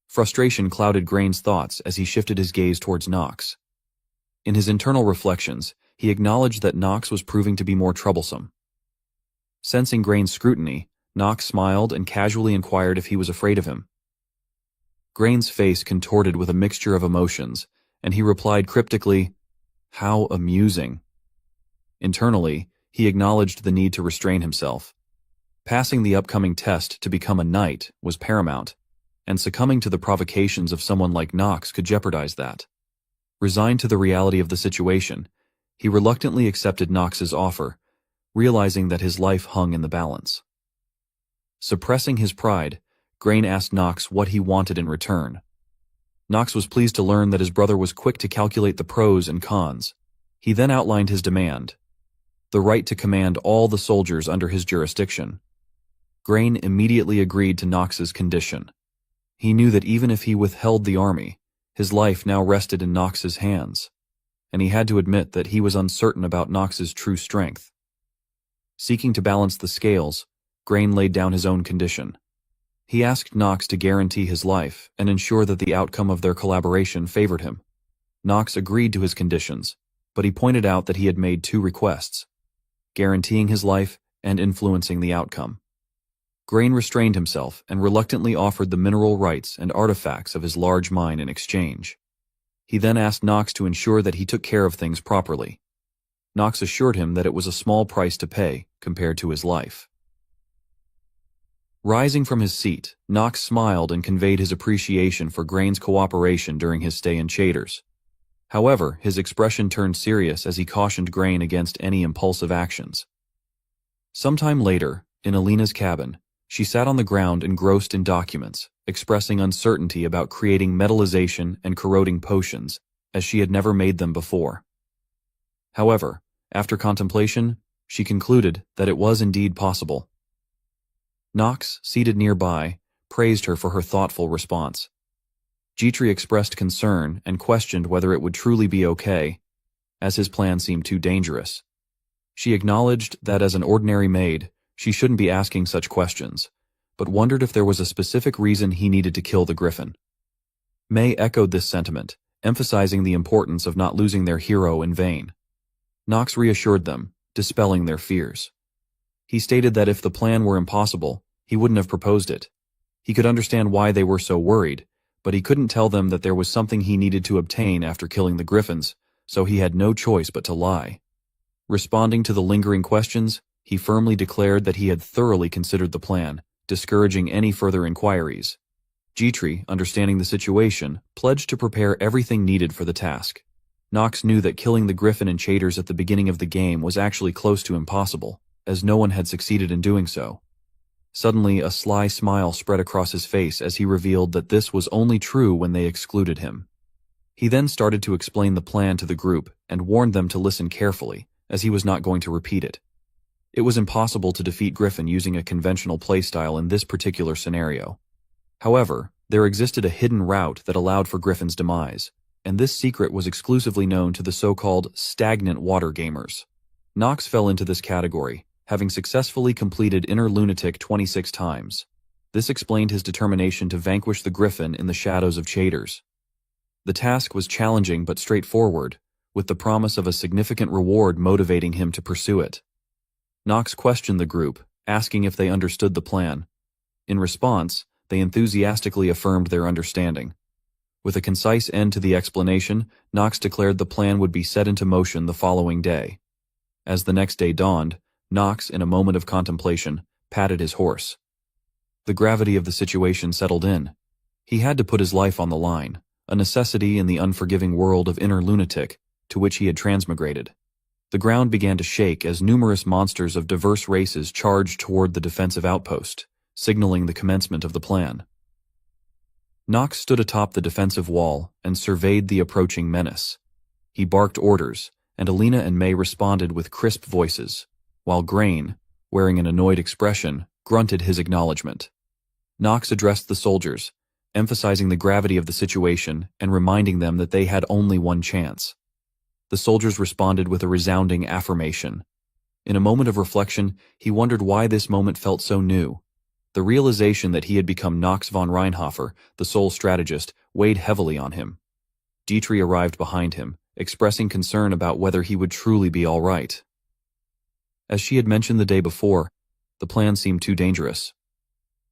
Frustration clouded Grain's thoughts as he shifted his gaze towards Knox. In his internal reflections, he acknowledged that Knox was proving to be more troublesome. Sensing Grain's scrutiny, Knox smiled and casually inquired if he was afraid of him. Grain's face contorted with a mixture of emotions, and he replied cryptically, "How amusing." Internally, he acknowledged the need to restrain himself. Passing the upcoming test to become a knight was paramount, and succumbing to the provocations of someone like Knox could jeopardize that. Resigned to the reality of the situation, he reluctantly accepted Knox's offer, realizing that his life hung in the balance. Suppressing his pride, Grain asked Knox what he wanted in return. Knox was pleased to learn that his brother was quick to calculate the pros and cons. He then outlined his demand: the right to command all the soldiers under his jurisdiction. Grain immediately agreed to Knox's condition. He knew that even if he withheld the army, his life now rested in Knox's hands, and he had to admit that he was uncertain about Knox's true strength. Seeking to balance the scales, Grain laid down his own condition. He asked Knox to guarantee his life and ensure that the outcome of their collaboration favored him. Knox agreed to his conditions, but he pointed out that he had made two requests: guaranteeing his life and influencing the outcome. Grain restrained himself and reluctantly offered the mineral rights and artifacts of his large mine in exchange. He then asked Knox to ensure that he took care of things properly. Knox assured him that it was a small price to pay compared to his life. Rising from his seat, Knox smiled and conveyed his appreciation for Grain's cooperation during his stay in Chaders. However, his expression turned serious as he cautioned Grain against any impulsive actions. Sometime later, in Alina's cabin, she sat on the ground engrossed in documents, expressing uncertainty about creating metallization and corroding potions, as she had never made them before. However, after contemplation, she concluded that it was indeed possible. Knox, seated nearby, praised her for her thoughtful response. Jitri expressed concern and questioned whether it would truly be okay, as his plan seemed too dangerous. She acknowledged that as an ordinary maid, she shouldn't be asking such questions, but wondered if there was a specific reason he needed to kill the griffin. May echoed this sentiment, emphasizing the importance of not losing their hero in vain. Knox reassured them, dispelling their fears. He stated that if the plan were impossible, he wouldn't have proposed it. He could understand why they were so worried, but he couldn't tell them that there was something he needed to obtain after killing the griffins, so he had no choice but to lie. Responding to the lingering questions, he firmly declared that he had thoroughly considered the plan, discouraging any further inquiries. Jitri, understanding the situation, pledged to prepare everything needed for the task. Knox knew that killing the griffin in Chaders at the beginning of the game was actually close to impossible, as no one had succeeded in doing so. Suddenly, a sly smile spread across his face as he revealed that this was only true when they excluded him. He then started to explain the plan to the group and warned them to listen carefully, as he was not going to repeat it. It was impossible to defeat Griffin using a conventional playstyle in this particular scenario. However, there existed a hidden route that allowed for Griffin's demise, and this secret was exclusively known to the so-called stagnant water gamers. Knox fell into this category, having successfully completed Inner Lunatic 26 times. This explained his determination to vanquish the Griffin in the shadows of Chaders. The task was challenging but straightforward, with the promise of a significant reward motivating him to pursue it. Knox questioned the group, asking if they understood the plan. In response, they enthusiastically affirmed their understanding. With a concise end to the explanation, Knox declared the plan would be set into motion the following day. As the next day dawned, Knox, in a moment of contemplation, patted his horse. The gravity of the situation settled in. He had to put his life on the line, a necessity in the unforgiving world of Inner Lunatic, to which he had transmigrated. The ground began to shake as numerous monsters of diverse races charged toward the defensive outpost, signaling the commencement of the plan. Knox stood atop the defensive wall and surveyed the approaching menace. He barked orders, and Alina and May responded with crisp voices, while Grain, wearing an annoyed expression, grunted his acknowledgement. Knox addressed the soldiers, emphasizing the gravity of the situation and reminding them that they had only one chance. The soldiers responded with a resounding affirmation. In a moment of reflection, he wondered why this moment felt so new. The realization that he had become Knox von Reinhofer, the sole strategist, weighed heavily on him. Dietrich arrived behind him, expressing concern about whether he would truly be all right. As she had mentioned the day before, the plan seemed too dangerous.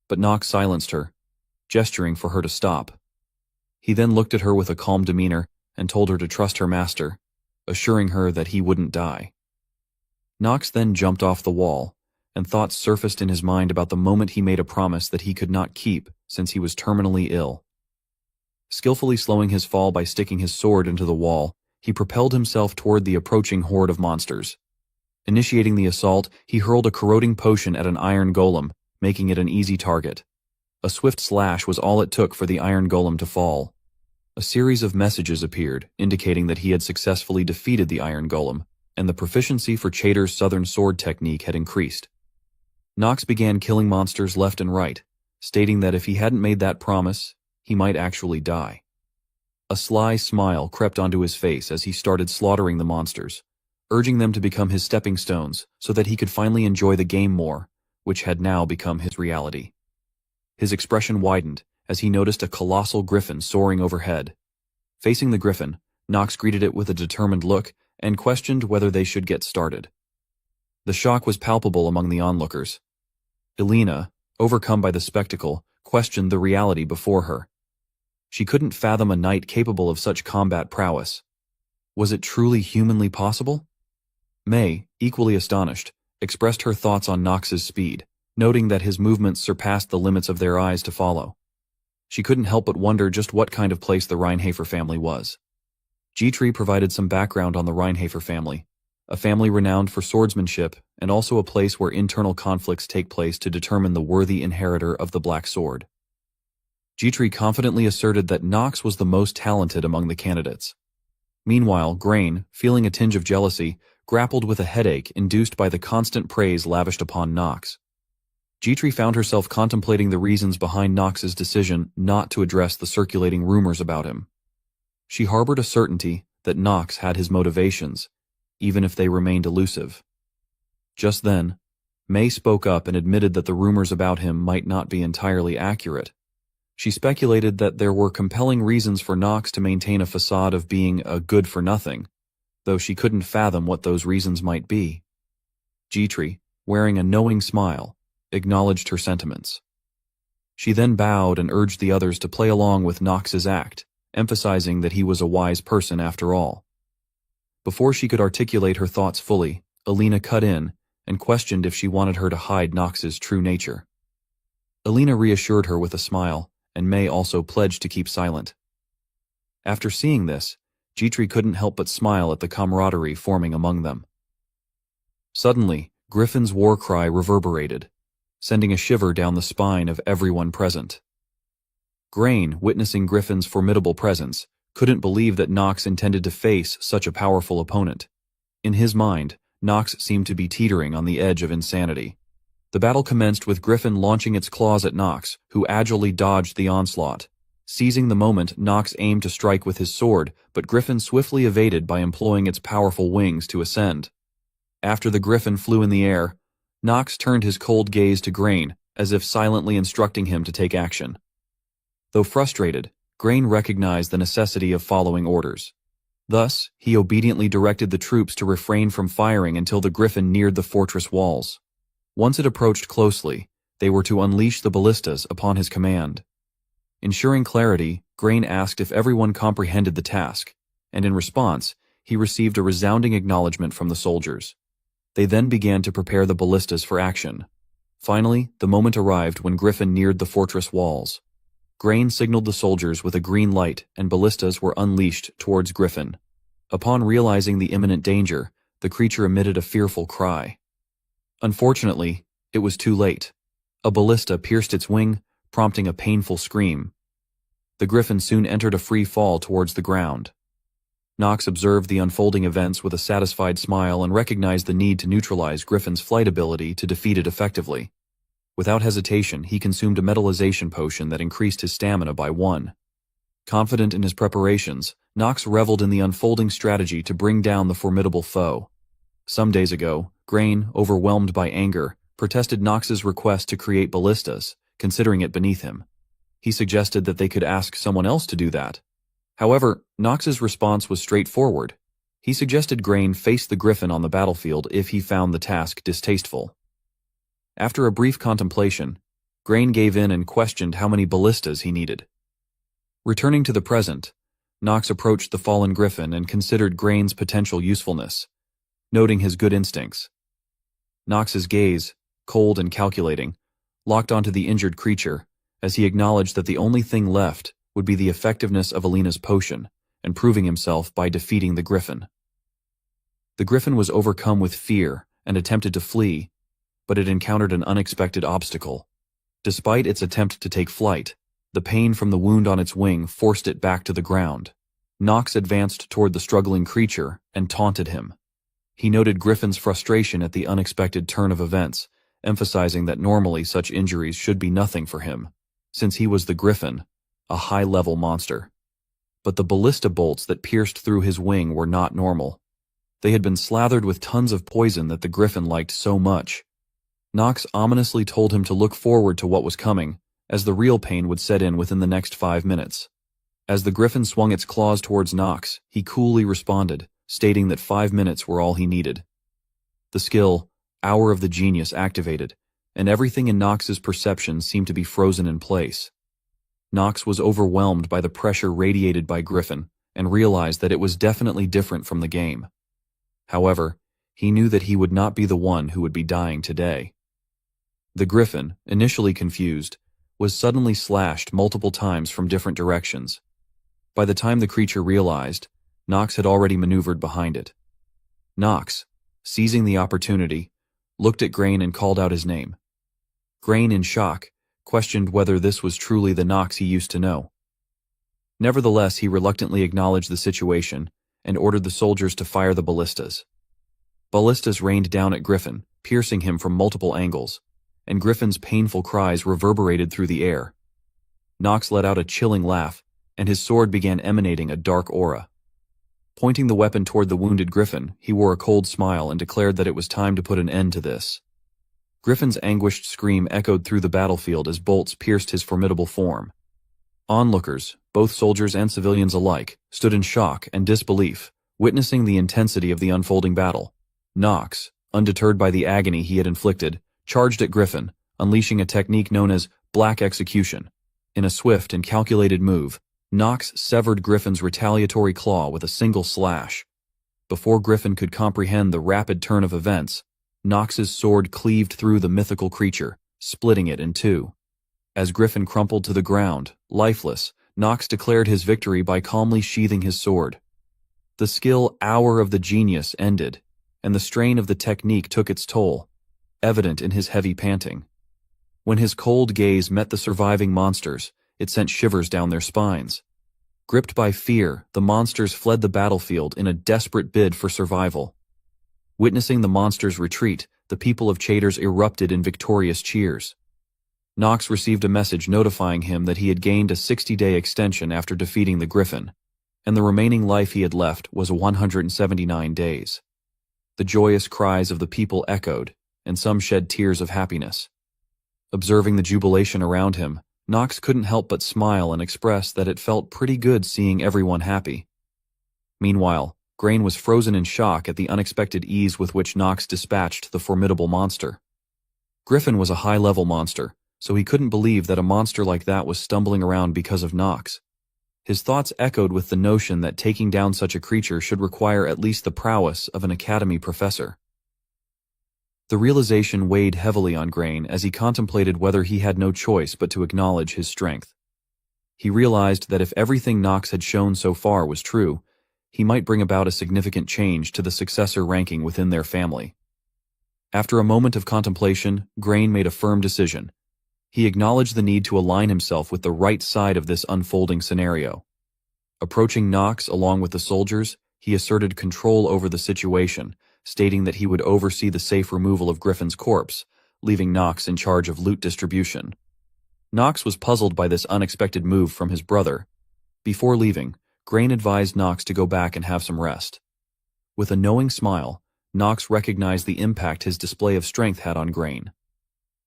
But Knox silenced her, gesturing for her to stop. He then looked at her with a calm demeanor and told her to trust her master, assuring her that he wouldn't die. Knox then jumped off the wall, and thoughts surfaced in his mind about the moment he made a promise that he could not keep since he was terminally ill. Skillfully slowing his fall by sticking his sword into the wall, he propelled himself toward the approaching horde of monsters. Initiating the assault, he hurled a corroding potion at an iron golem, making it an easy target. A swift slash was all it took for the iron golem to fall. A series of messages appeared, indicating that he had successfully defeated the iron golem, and the proficiency for Chater's southern sword technique had increased. Knox began killing monsters left and right, stating that if he hadn't made that promise, he might actually die. A sly smile crept onto his face as he started slaughtering the monsters, urging them to become his stepping stones so that he could finally enjoy the game more, which had now become his reality. His expression widened as he noticed a colossal griffin soaring overhead. Facing the griffin, Knox greeted it with a determined look and questioned whether they should get started. The shock was palpable among the onlookers. Elena, overcome by the spectacle, questioned the reality before her. She couldn't fathom a knight capable of such combat prowess. Was it truly humanly possible? May, equally astonished, expressed her thoughts on Knox's speed, noting that his movements surpassed the limits of their eyes to follow. She couldn't help but wonder just what kind of place the Reinhofer family was. Dietrich provided some background on the Reinhofer family, a family renowned for swordsmanship and also a place where internal conflicts take place to determine the worthy inheritor of the Black Sword. Dietrich confidently asserted that Knox was the most talented among the candidates. Meanwhile, Grain, feeling a tinge of jealousy, grappled with a headache induced by the constant praise lavished upon Knox. Dietrich found herself contemplating the reasons behind Knox's decision not to address the circulating rumors about him. She harbored a certainty that Knox had his motivations, even if they remained elusive. Just then, May spoke up and admitted that the rumors about him might not be entirely accurate. She speculated that there were compelling reasons for Knox to maintain a facade of being a good-for-nothing, though she couldn't fathom what those reasons might be. Dietrich, wearing a knowing smile, acknowledged her sentiments. She then bowed and urged the others to play along with Knox's act, emphasizing that he was a wise person after all. Before she could articulate her thoughts fully, Elena cut in and questioned if she wanted her to hide Knox's true nature. Elena reassured her with a smile, and May also pledged to keep silent. After seeing this, Dietrich couldn't help but smile at the camaraderie forming among them. Suddenly, Griffin's war cry reverberated, sending a shiver down the spine of everyone present. Grain, witnessing Griffin's formidable presence, couldn't believe that Knox intended to face such a powerful opponent. In his mind, Knox seemed to be teetering on the edge of insanity. The battle commenced with Griffin launching its claws at Knox, who agilely dodged the onslaught. Seizing the moment, Knox aimed to strike with his sword, but Griffin swiftly evaded by employing its powerful wings to ascend. After the Griffin flew in the air, Knox turned his cold gaze to Grain, as if silently instructing him to take action. Though frustrated, Grain recognized the necessity of following orders. Thus, he obediently directed the troops to refrain from firing until the Griffin neared the fortress walls. Once it approached closely, they were to unleash the ballistas upon his command. Ensuring clarity, Grain asked if everyone comprehended the task, and in response, he received a resounding acknowledgement from the soldiers. They then began to prepare the ballistas for action. Finally, the moment arrived when Griffin neared the fortress walls. Grain signaled the soldiers with a green light, and ballistas were unleashed towards Griffin. Upon realizing the imminent danger, the creature emitted a fearful cry. Unfortunately, it was too late. A ballista pierced its wing, prompting a painful scream. The Griffin soon entered a free fall towards the ground. Knox observed the unfolding events with a satisfied smile and recognized the need to neutralize Griffin's flight ability to defeat it effectively. Without hesitation, he consumed a metallization potion that increased his stamina by 1. Confident in his preparations, Knox reveled in the unfolding strategy to bring down the formidable foe. Some days ago, Grain, overwhelmed by anger, protested Knox's request to create ballistas, considering it beneath him. He suggested that they could ask someone else to do that. However, Knox's response was straightforward. He suggested Grain face the Griffin on the battlefield if he found the task distasteful. After a brief contemplation, Grain gave in and questioned how many ballistas he needed. Returning to the present, Knox approached the fallen Griffin and considered Grain's potential usefulness, noting his good instincts. Knox's gaze, cold and calculating, locked onto the injured creature as he acknowledged that the only thing left would be the effectiveness of Alina's potion and proving himself by defeating the Griffin. The Griffin was overcome with fear and attempted to flee, but it encountered an unexpected obstacle. Despite its attempt to take flight, the pain from the wound on its wing forced it back to the ground. Knox advanced toward the struggling creature and taunted him. He noted Griffin's frustration at the unexpected turn of events, emphasizing that normally such injuries should be nothing for him, since he was the Griffin, a high-level monster. But the ballista bolts that pierced through his wing were not normal. They had been slathered with tons of poison that the Griffin liked so much. Knox ominously told him to look forward to what was coming, as the real pain would set in within the next 5 minutes. As the Griffin swung its claws towards Knox, he coolly responded, stating that 5 minutes were all he needed. The skill, Hour of the Genius, activated, and everything in Knox's perception seemed to be frozen in place. Knox was overwhelmed by the pressure radiated by Griffin and realized that it was definitely different from the game. However, he knew that he would not be the one who would be dying today. The Griffin, initially confused, was suddenly slashed multiple times from different directions. By the time the creature realized, Knox had already maneuvered behind it. Knox, seizing the opportunity, looked at Grain and called out his name. Grain, in shock, questioned whether this was truly the Knox he used to know. Nevertheless, he reluctantly acknowledged the situation and ordered the soldiers to fire the ballistas. Ballistas rained down at Griffin, piercing him from multiple angles, and Griffin's painful cries reverberated through the air. Knox let out a chilling laugh, and his sword began emanating a dark aura. Pointing the weapon toward the wounded Griffin, he wore a cold smile and declared that it was time to put an end to this. Griffin's anguished scream echoed through the battlefield as bolts pierced his formidable form. Onlookers, both soldiers and civilians alike, stood in shock and disbelief, witnessing the intensity of the unfolding battle. Knox, undeterred by the agony he had inflicted, charged at Griffin, unleashing a technique known as black execution. In a swift and calculated move, Knox severed Griffin's retaliatory claw with a single slash. Before Griffin could comprehend the rapid turn of events, Knox's sword cleaved through the mythical creature, splitting it in two. As Griffin crumpled to the ground, lifeless, Knox declared his victory by calmly sheathing his sword. The skill Hour of the Genius ended, and the strain of the technique took its toll, evident in his heavy panting. When his cold gaze met the surviving monsters, it sent shivers down their spines. Gripped by fear, the monsters fled the battlefield in a desperate bid for survival. Witnessing the monsters' retreat, the people of Chaders erupted in victorious cheers. Knox received a message notifying him that he had gained a 60-day extension after defeating the Griffin, and the remaining life he had left was 179 days. The joyous cries of the people echoed, and some shed tears of happiness. Observing the jubilation around him, Knox couldn't help but smile and express that it felt pretty good seeing everyone happy. Meanwhile, Grain was frozen in shock at the unexpected ease with which Knox dispatched the formidable monster. Griffin was a high-level monster, so he couldn't believe that a monster like that was stumbling around because of Knox. His thoughts echoed with the notion that taking down such a creature should require at least the prowess of an academy professor. The realization weighed heavily on Grain as he contemplated whether he had no choice but to acknowledge his strength. He realized that if everything Knox had shown so far was true, he might bring about a significant change to the successor ranking within their family. After a moment of contemplation, Grain made a firm decision. He acknowledged the need to align himself with the right side of this unfolding scenario. Approaching Knox along with the soldiers, he asserted control over the situation, stating that he would oversee the safe removal of Griffin's corpse, leaving Knox in charge of loot distribution. Knox was puzzled by this unexpected move from his brother. Before leaving, Grain advised Knox to go back and have some rest. With a knowing smile, Knox recognized the impact his display of strength had on Grain.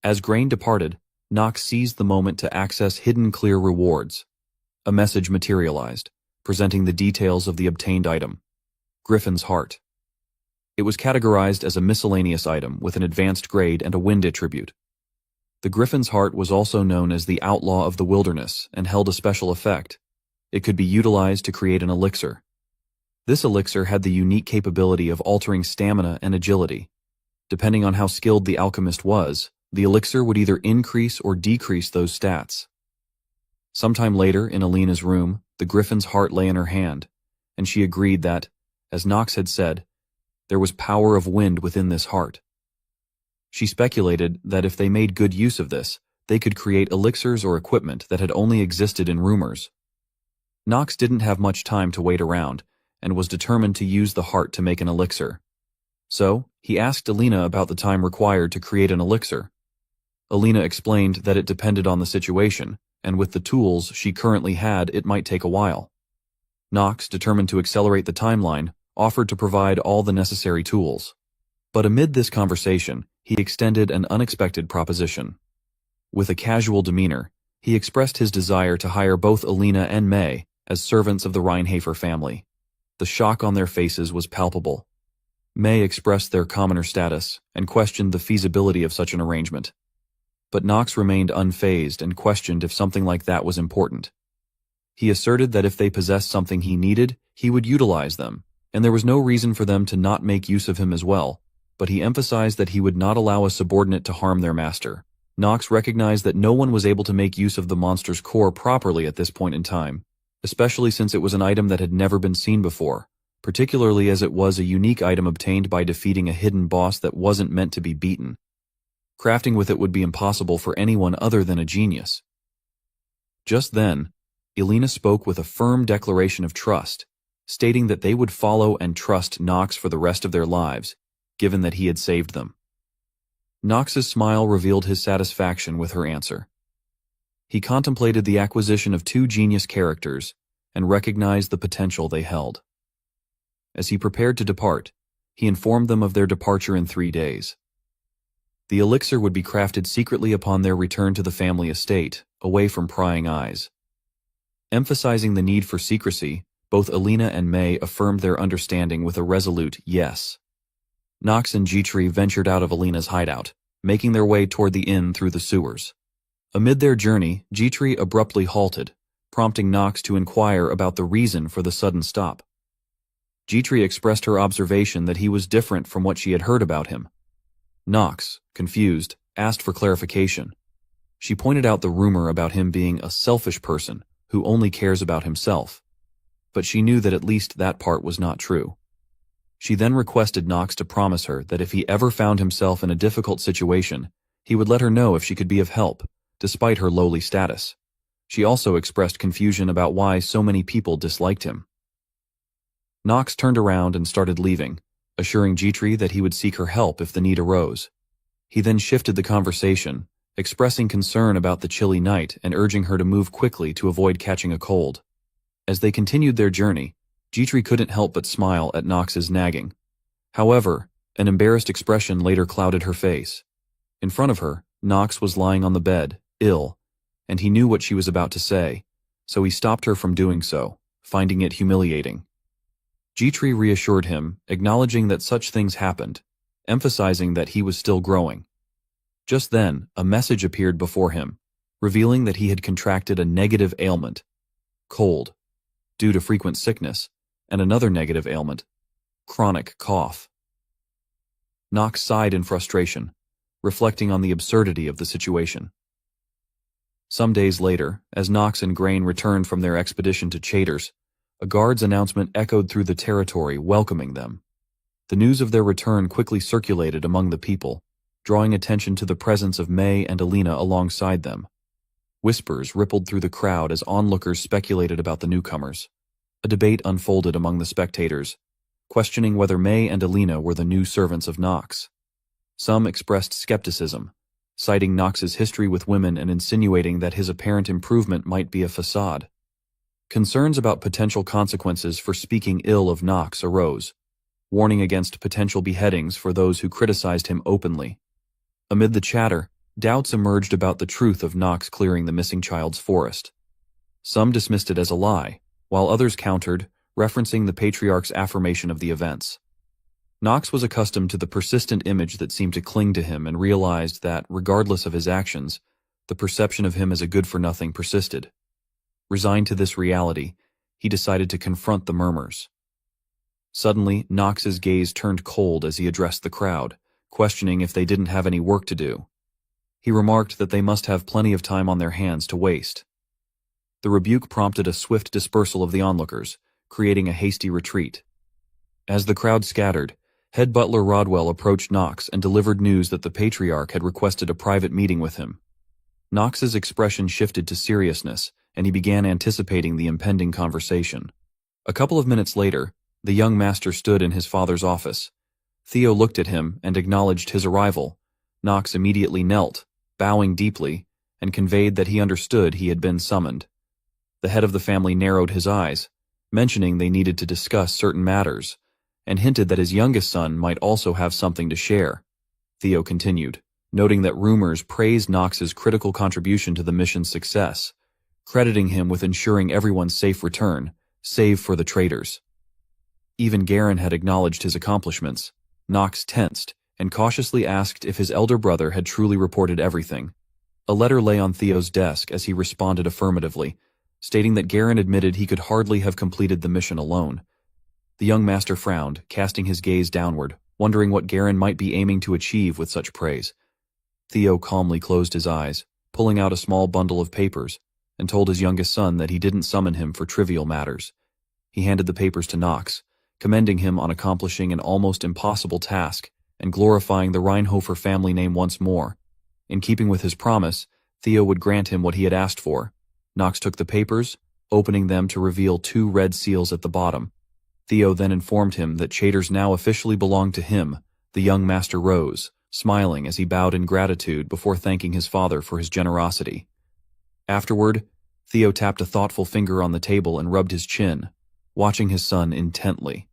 As Grain departed, Knox seized the moment to access hidden clear rewards. A message materialized, presenting the details of the obtained item. Griffin's Heart. It was categorized as a miscellaneous item with an advanced grade and a wind attribute. The Griffin's Heart was also known as the Outlaw of the Wilderness and held a special effect. It could be utilized to create an elixir. This elixir had the unique capability of altering stamina and agility. Depending on how skilled the alchemist was, the elixir would either increase or decrease those stats. Sometime later, in Alina's room, the Griffin's Heart lay in her hand, and she agreed that, as Knox had said, there was power of wind within this heart. She speculated that if they made good use of this, they could create elixirs or equipment that had only existed in rumors. Knox didn't have much time to wait around, and was determined to use the heart to make an elixir. So, he asked Alina about the time required to create an elixir. Alina explained that it depended on the situation, and with the tools she currently had, it might take a while. Knox, determined to accelerate the timeline, offered to provide all the necessary tools. But amid this conversation, he extended an unexpected proposition. With a casual demeanor, he expressed his desire to hire both Alina and May as servants of the Reinhafer family. The shock on their faces was palpable. May expressed their commoner status and questioned the feasibility of such an arrangement. But Knox remained unfazed and questioned if something like that was important. He asserted that if they possessed something he needed, he would utilize them, and there was no reason for them to not make use of him as well, but he emphasized that he would not allow a subordinate to harm their master. Knox recognized that no one was able to make use of the monster's core properly at this point in time, especially since it was an item that had never been seen before, particularly as it was a unique item obtained by defeating a hidden boss that wasn't meant to be beaten. Crafting with it would be impossible for anyone other than a genius. Just then, Alina spoke with a firm declaration of trust, stating that they would follow and trust Knox for the rest of their lives, given that he had saved them. Knox's smile revealed his satisfaction with her answer. He contemplated the acquisition of two genius characters and recognized the potential they held. As he prepared to depart, he informed them of their departure in 3 days. The elixir would be crafted secretly upon their return to the family estate, away from prying eyes. Emphasizing the need for secrecy, both Alina and May affirmed their understanding with a resolute yes. Knox and Jitri ventured out of Alina's hideout, making their way toward the inn through the sewers. Amid their journey, Jitri abruptly halted, prompting Knox to inquire about the reason for the sudden stop. Jitri expressed her observation that he was different from what she had heard about him. Knox, confused, asked for clarification. She pointed out the rumor about him being a selfish person who only cares about himself, but she knew that at least that part was not true. She then requested Knox to promise her that if he ever found himself in a difficult situation, he would let her know if she could be of help, despite her lowly status. She also expressed confusion about why so many people disliked him. Knox turned around and started leaving, assuring Jitri that he would seek her help if the need arose. He then shifted the conversation, expressing concern about the chilly night and urging her to move quickly to avoid catching a cold. As they continued their journey, Jitri couldn't help but smile at Knox's nagging. However, an embarrassed expression later clouded her face. In front of her, Knox was lying on the bed, ill, and he knew what she was about to say, so he stopped her from doing so, finding it humiliating. Jitri reassured him, acknowledging that such things happened, emphasizing that he was still growing. Just then, a message appeared before him, revealing that he had contracted a negative ailment, cold, due to frequent sickness, and another negative ailment, chronic cough. Knox sighed in frustration, reflecting on the absurdity of the situation. Some days later, as Knox and Grain returned from their expedition to Chaders, a guard's announcement echoed through the territory welcoming them. The news of their return quickly circulated among the people, drawing attention to the presence of May and Alina alongside them. Whispers rippled through the crowd as onlookers speculated about the newcomers. A debate unfolded among the spectators, questioning whether May and Alina were the new servants of Knox. Some expressed skepticism, citing Knox's history with women and insinuating that his apparent improvement might be a facade. Concerns about potential consequences for speaking ill of Knox arose. warning against potential beheadings for those who criticized him openly. Amid the chatter, doubts emerged about the truth of Nox clearing the missing child's forest. Some dismissed it as a lie, while others countered, referencing the patriarch's affirmation of the events. Nox was accustomed to the persistent image that seemed to cling to him and realized that, regardless of his actions, the perception of him as a good-for-nothing persisted. Resigned to this reality, he decided to confront the murmurs. Suddenly, Nox's gaze turned cold as he addressed the crowd, questioning if they didn't have any work to do. He remarked that they must have plenty of time on their hands to waste. The rebuke prompted a swift dispersal of the onlookers, creating a hasty retreat. As the crowd scattered, head butler Rodwell approached Nox and delivered news that the patriarch had requested a private meeting with him. Nox's expression shifted to seriousness, and he began anticipating the impending conversation. A couple of minutes later, the young master stood in his father's office. Theo looked at him and acknowledged his arrival. Nox immediately knelt, bowing deeply, and conveyed that he understood he had been summoned. The head of the family narrowed his eyes, mentioning they needed to discuss certain matters, and hinted that his youngest son might also have something to share. Theo continued, noting that rumors praised Nox's critical contribution to the mission's success, crediting him with ensuring everyone's safe return, save for the traitors. Even Garen had acknowledged his accomplishments. Nox tensed and cautiously asked if his elder brother had truly reported everything. A letter lay on Theo's desk as he responded affirmatively, stating that Garen admitted he could hardly have completed the mission alone. The young master frowned, casting his gaze downward, wondering what Garen might be aiming to achieve with such praise. Theo calmly closed his eyes, pulling out a small bundle of papers, and told his youngest son that he didn't summon him for trivial matters. He handed the papers to Nox, commending him on accomplishing an almost impossible task and glorifying the Reinhofer family name once more. In keeping with his promise, Theo would grant him what he had asked for. Nox took the papers, opening them to reveal 2 red seals at the bottom. Theo then informed him that traitors now officially belonged to him. The young master rose, smiling as he bowed in gratitude before thanking his father for his generosity. Afterward, Theo tapped a thoughtful finger on the table and rubbed his chin, watching his son intently.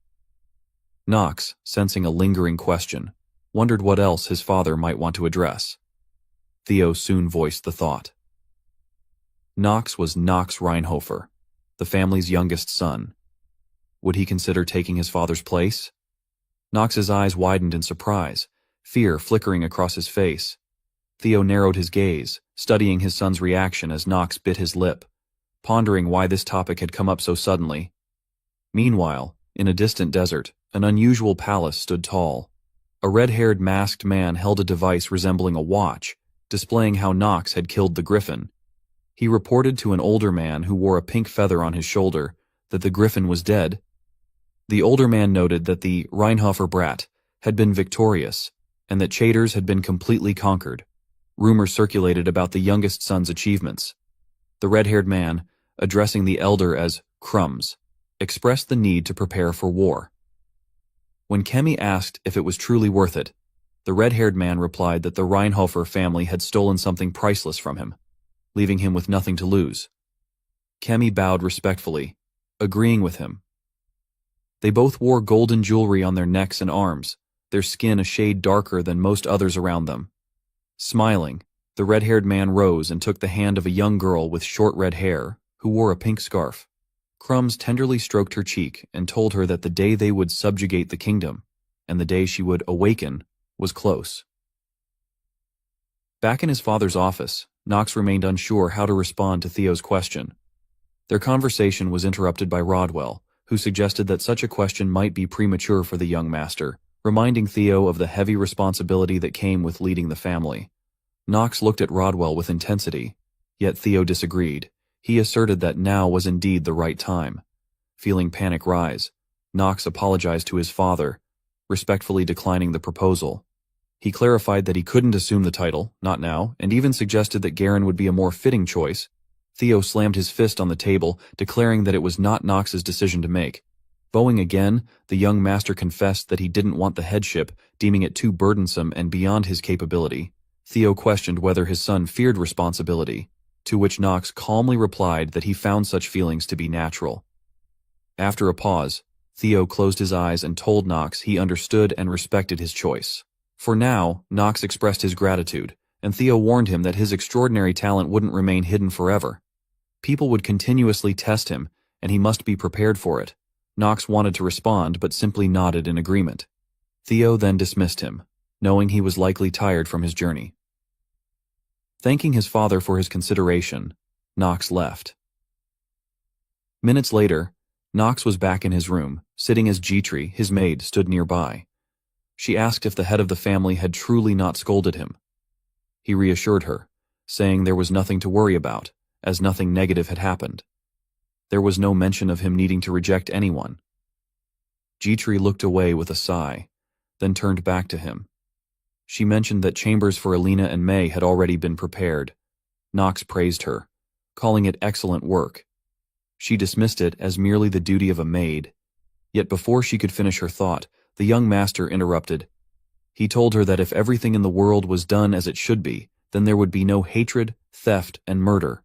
Nox, sensing a lingering question, wondered what else his father might want to address. Theo soon voiced the thought. Nox was Nox Reinhofer, the family's youngest son. Would he consider taking his father's place? Nox's eyes widened in surprise, fear flickering across his face. Theo narrowed his gaze, studying his son's reaction as Nox bit his lip, pondering why this topic had come up so suddenly. Meanwhile, in a distant desert, an unusual palace stood tall. A red-haired masked man held a device resembling a watch, displaying how Nox had killed the griffin. He reported to an older man who wore a pink feather on his shoulder that the griffin was dead. The older man noted that the Reinhofer brat had been victorious and that traitors had been completely conquered. Rumors circulated about the youngest son's achievements. The red-haired man, addressing the elder as Crumbs, expressed the need to prepare for war. When Kemi asked if it was truly worth it, the red-haired man replied that the Reinhofer family had stolen something priceless from him, leaving him with nothing to lose. Kemi bowed respectfully, agreeing with him. They both wore golden jewelry on their necks and arms, their skin a shade darker than most others around them. Smiling, the red-haired man rose and took the hand of a young girl with short red hair, who wore a pink scarf. Crumbs tenderly stroked her cheek and told her that the day they would subjugate the kingdom, and the day she would awaken, was close. Back in his father's office, Nox remained unsure how to respond to Theo's question. Their conversation was interrupted by Rodwell, who suggested that such a question might be premature for the young master, reminding Theo of the heavy responsibility that came with leading the family. Nox looked at Rodwell with intensity, yet Theo disagreed. He asserted that now was indeed the right time. Feeling panic rise, Nox apologized to his father, respectfully declining the proposal. He clarified that he couldn't assume the title, not now, and even suggested that Garen would be a more fitting choice. Theo slammed his fist on the table, declaring that it was not Nox's decision to make. Bowing again, the young master confessed that he didn't want the headship, deeming it too burdensome and beyond his capability. Theo questioned whether his son feared responsibility, to which Nox calmly replied that he found such feelings to be natural. After a pause, Theo closed his eyes and told Knox he understood and respected his choice. For now, Knox expressed his gratitude, and Theo warned him that his extraordinary talent wouldn't remain hidden forever. People would continuously test him, and he must be prepared for it. Knox wanted to respond but simply nodded in agreement. Theo then dismissed him, knowing he was likely tired from his journey. Thanking his father for his consideration, Knox left. Minutes later, Knox was back in his room, sitting as Gitri, his maid, stood nearby. She asked if the head of the family had truly not scolded him. He reassured her, saying there was nothing to worry about, as nothing negative had happened. There was no mention of him needing to reject anyone. Gitri looked away with a sigh, then turned back to him. She mentioned that chambers for Alina and May had already been prepared. Knox praised her, calling it excellent work. She dismissed it as merely the duty of a maid. Yet before she could finish her thought, the young master interrupted. He told her that if everything in the world was done as it should be, then there would be no hatred, theft, and murder.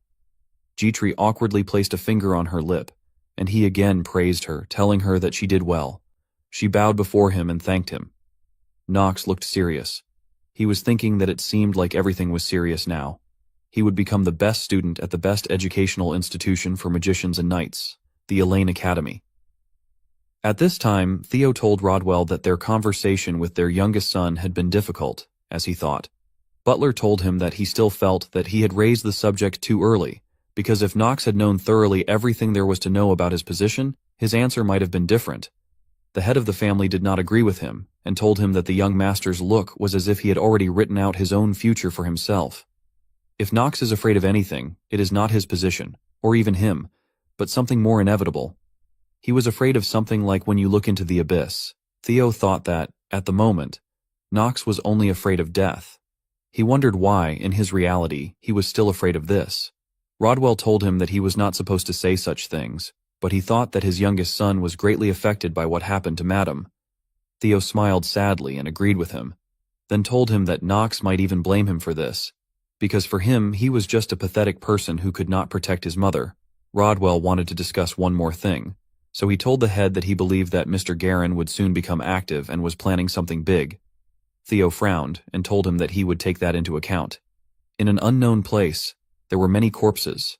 Gitri awkwardly placed a finger on her lip, and he again praised her, telling her that she did well. She bowed before him and thanked him. Knox looked serious. He was thinking that it seemed like everything was serious now. He would become the best student at the best educational institution for magicians and knights, the Elaine Academy. At this time, Theo told Rodwell that their conversation with their youngest son had been difficult, as he thought. Butler told him that he still felt that he had raised the subject too early, because if Knox had known thoroughly everything there was to know about his position, his answer might have been different. The head of the family did not agree with him, and told him that the young master's look was as if he had already written out his own future for himself. If Knox is afraid of anything, it is not his position, or even him, but something more inevitable. He was afraid of something like when you look into the abyss. Theo thought that, at the moment, Knox was only afraid of death. He wondered why, in his reality, he was still afraid of this. Rodwell told him that he was not supposed to say such things, but he thought that his youngest son was greatly affected by what happened to Madame. Theo smiled sadly and agreed with him, then told him that Knox might even blame him for this, because for him he was just a pathetic person who could not protect his mother. Rodwell wanted to discuss one more thing, so he told the head that he believed that Mr. Guerin would soon become active and was planning something big. Theo frowned and told him that he would take that into account. In an unknown place, there were many corpses.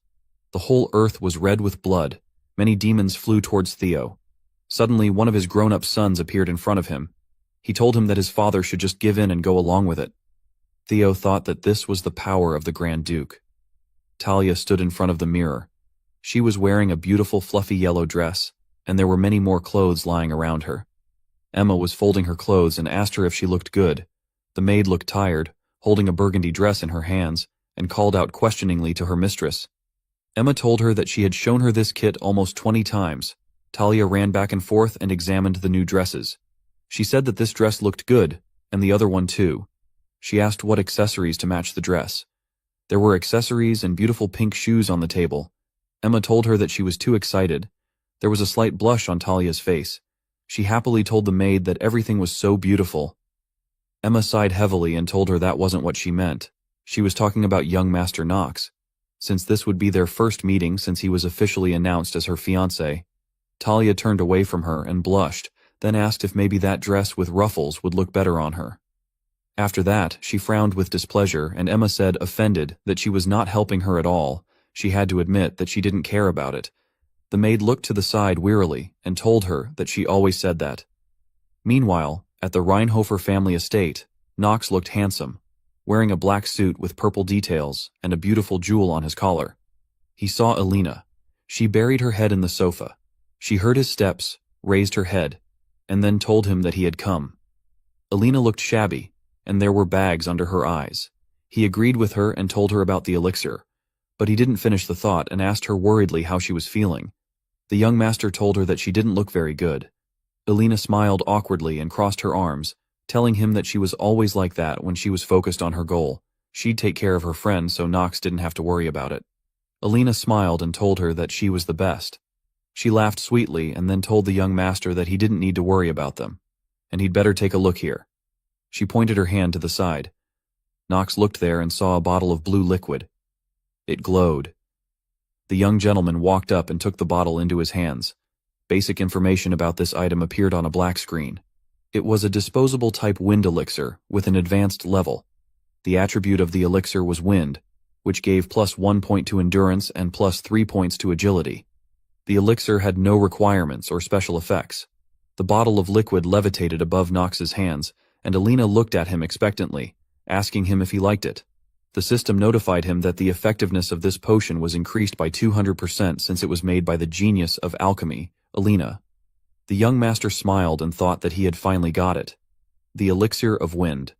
The whole earth was red with blood. Many demons flew towards Theo. Suddenly, one of his grown-up sons appeared in front of him. He told him that his father should just give in and go along with it. Theo thought that this was the power of the Grand Duke. Talia stood in front of the mirror. She was wearing a beautiful fluffy yellow dress, and there were many more clothes lying around her. Emma was folding her clothes and asked her if she looked good. The maid looked tired, holding a burgundy dress in her hands, and called out questioningly to her mistress. Emma told her that she had shown her this kit almost 20 times. Talia ran back and forth and examined the new dresses. She said that this dress looked good, and the other one too. She asked what accessories to match the dress. There were accessories and beautiful pink shoes on the table. Emma told her that she was too excited. There was a slight blush on Talia's face. She happily told the maid that everything was so beautiful. Emma sighed heavily and told her that wasn't what she meant. She was talking about young Master Knox. Since this would be their first meeting since he was officially announced as her fiancé. Talia turned away from her and blushed, then asked if maybe that dress with ruffles would look better on her. After that, she frowned with displeasure, and Emma said, offended, that she was not helping her at all. She had to admit that she didn't care about it. The maid looked to the side wearily and told her that she always said that. Meanwhile, at the Reinhofer family estate, Knox looked handsome, wearing a black suit with purple details and a beautiful jewel on his collar. He saw Alina. She buried her head in the sofa. She heard his steps, raised her head, and then told him that he had come. Alina looked shabby, and there were bags under her eyes. He agreed with her and told her about the elixir, but he didn't finish the thought and asked her worriedly how she was feeling. The young master told her that she didn't look very good. Alina smiled awkwardly and crossed her arms, telling him that she was always like that when she was focused on her goal. She'd take care of her friend so Knox didn't have to worry about it. Alina smiled and told her that she was the best. She laughed sweetly and then told the young master that he didn't need to worry about them, and he'd better take a look here. She pointed her hand to the side. Knox looked there and saw a bottle of blue liquid. It glowed. The young gentleman walked up and took the bottle into his hands. Basic information about this item appeared on a black screen. It was a disposable type wind elixir with an advanced level. The attribute of the elixir was wind, which gave +1 point to endurance and +3 points to agility. The elixir had no requirements or special effects. The bottle of liquid levitated above Nox's hands, and Alina looked at him expectantly, asking him if he liked it. The system notified him that the effectiveness of this potion was increased by 200% since it was made by the genius of alchemy, Alina. The young master smiled and thought that he had finally got it. The elixir of wind.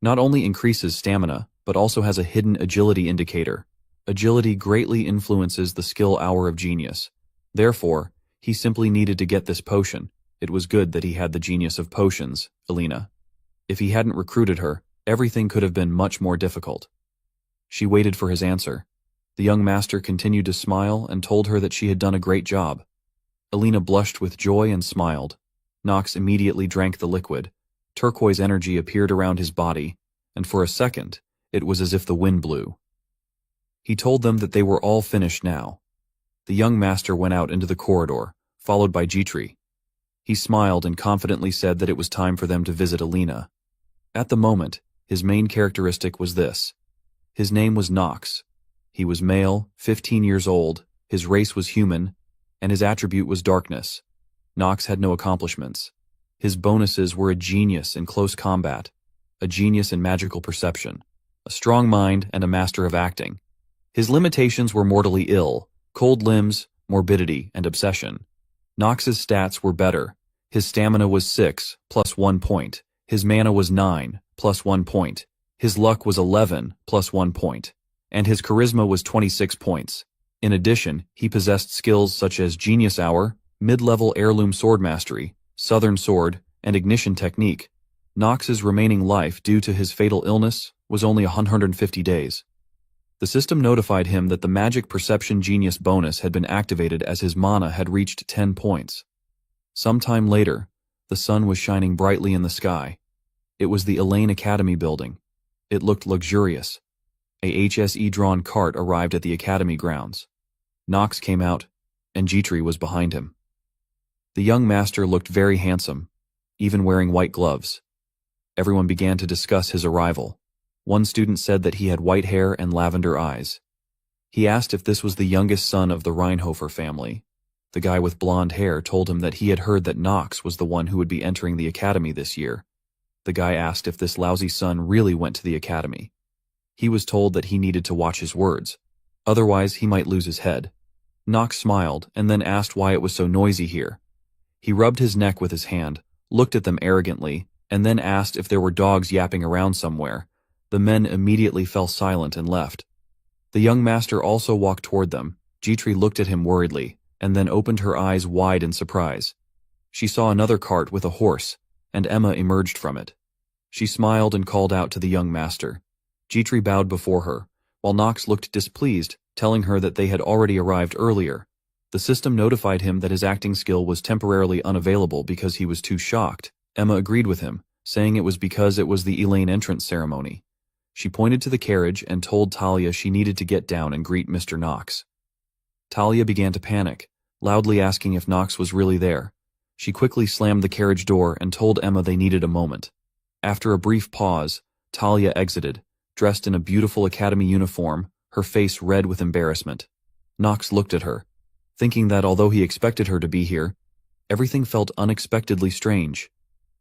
Not only increases stamina, but also has a hidden agility indicator. Agility greatly influences the skill hour of genius. Therefore, he simply needed to get this potion. It was good that he had the genius of potions, Alina. If he hadn't recruited her, everything could have been much more difficult. She waited for his answer. The young master continued to smile and told her that she had done a great job. Alina blushed with joy and smiled. Nox immediately drank the liquid. Turquoise energy appeared around his body, and for a second, it was as if the wind blew. He told them that they were all finished now. The young master went out into the corridor, followed by Jitri. He smiled and confidently said that it was time for them to visit Alina. At the moment, his main characteristic was this. His name was Nox. He was male, 15 years old, his race was human, and his attribute was darkness. Nox had no accomplishments. His bonuses were a genius in close combat, a genius in magical perception, a strong mind, and a master of acting. His limitations were mortally ill, cold limbs, morbidity, and obsession. Nox's stats were better. His stamina was 6, +1 point. His mana was 9, +1 point. His luck was 11, +1 point. And his charisma was 26 points. In addition, he possessed skills such as Genius Hour, mid-level heirloom sword mastery, southern sword, and ignition technique. Nox's remaining life due to his fatal illness was only 150 days. The system notified him that the magic perception genius bonus had been activated as his mana had reached 10 points. Sometime later, the sun was shining brightly in the sky. It was the Elaine Academy building. It looked luxurious. A HSE-drawn cart arrived at the academy grounds. Nox came out, and Jitri was behind him. The young master looked very handsome, even wearing white gloves. Everyone began to discuss his arrival. One student said that he had white hair and lavender eyes. He asked if this was the youngest son of the Reinhofer family. The guy with blonde hair told him that he had heard that Nox was the one who would be entering the academy this year. The guy asked if this lousy son really went to the academy. He was told that he needed to watch his words, otherwise he might lose his head. Nox smiled and then asked why it was so noisy here. He rubbed his neck with his hand, looked at them arrogantly, and then asked if there were dogs yapping around somewhere. The men immediately fell silent and left. The young master also walked toward them. Jitri looked at him worriedly, and then opened her eyes wide in surprise. She saw another cart with a horse, and Emma emerged from it. She smiled and called out to the young master. Jitri bowed before her, while Nox looked displeased, telling her that they had already arrived earlier. The system notified him that his acting skill was temporarily unavailable because he was too shocked. Emma agreed with him, saying it was because it was the Elaine entrance ceremony. She pointed to the carriage and told Talia she needed to get down and greet Mr. Nox. Talia began to panic, loudly asking if Nox was really there. She quickly slammed the carriage door and told Emma they needed a moment. After a brief pause, Talia exited, dressed in a beautiful academy uniform, her face red with embarrassment. Nox looked at her, thinking that although he expected her to be here, everything felt unexpectedly strange.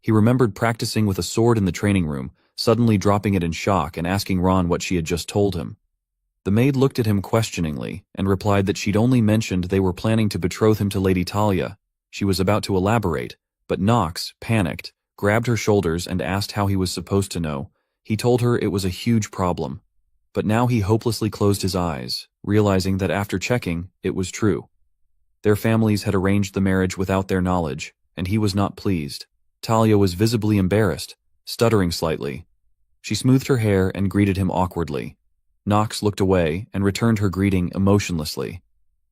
He remembered practicing with a sword in the training room, suddenly dropping it in shock and asking Ron what she had just told him. The maid looked at him questioningly and replied that she'd only mentioned they were planning to betroth him to Lady Talia. She was about to elaborate, but Nox, panicked, grabbed her shoulders and asked how he was supposed to know. He told her it was a huge problem. But now he hopelessly closed his eyes, realizing that after checking, it was true. Their families had arranged the marriage without their knowledge, and he was not pleased. Talia was visibly embarrassed, stuttering slightly. She smoothed her hair and greeted him awkwardly. Nox looked away and returned her greeting emotionlessly.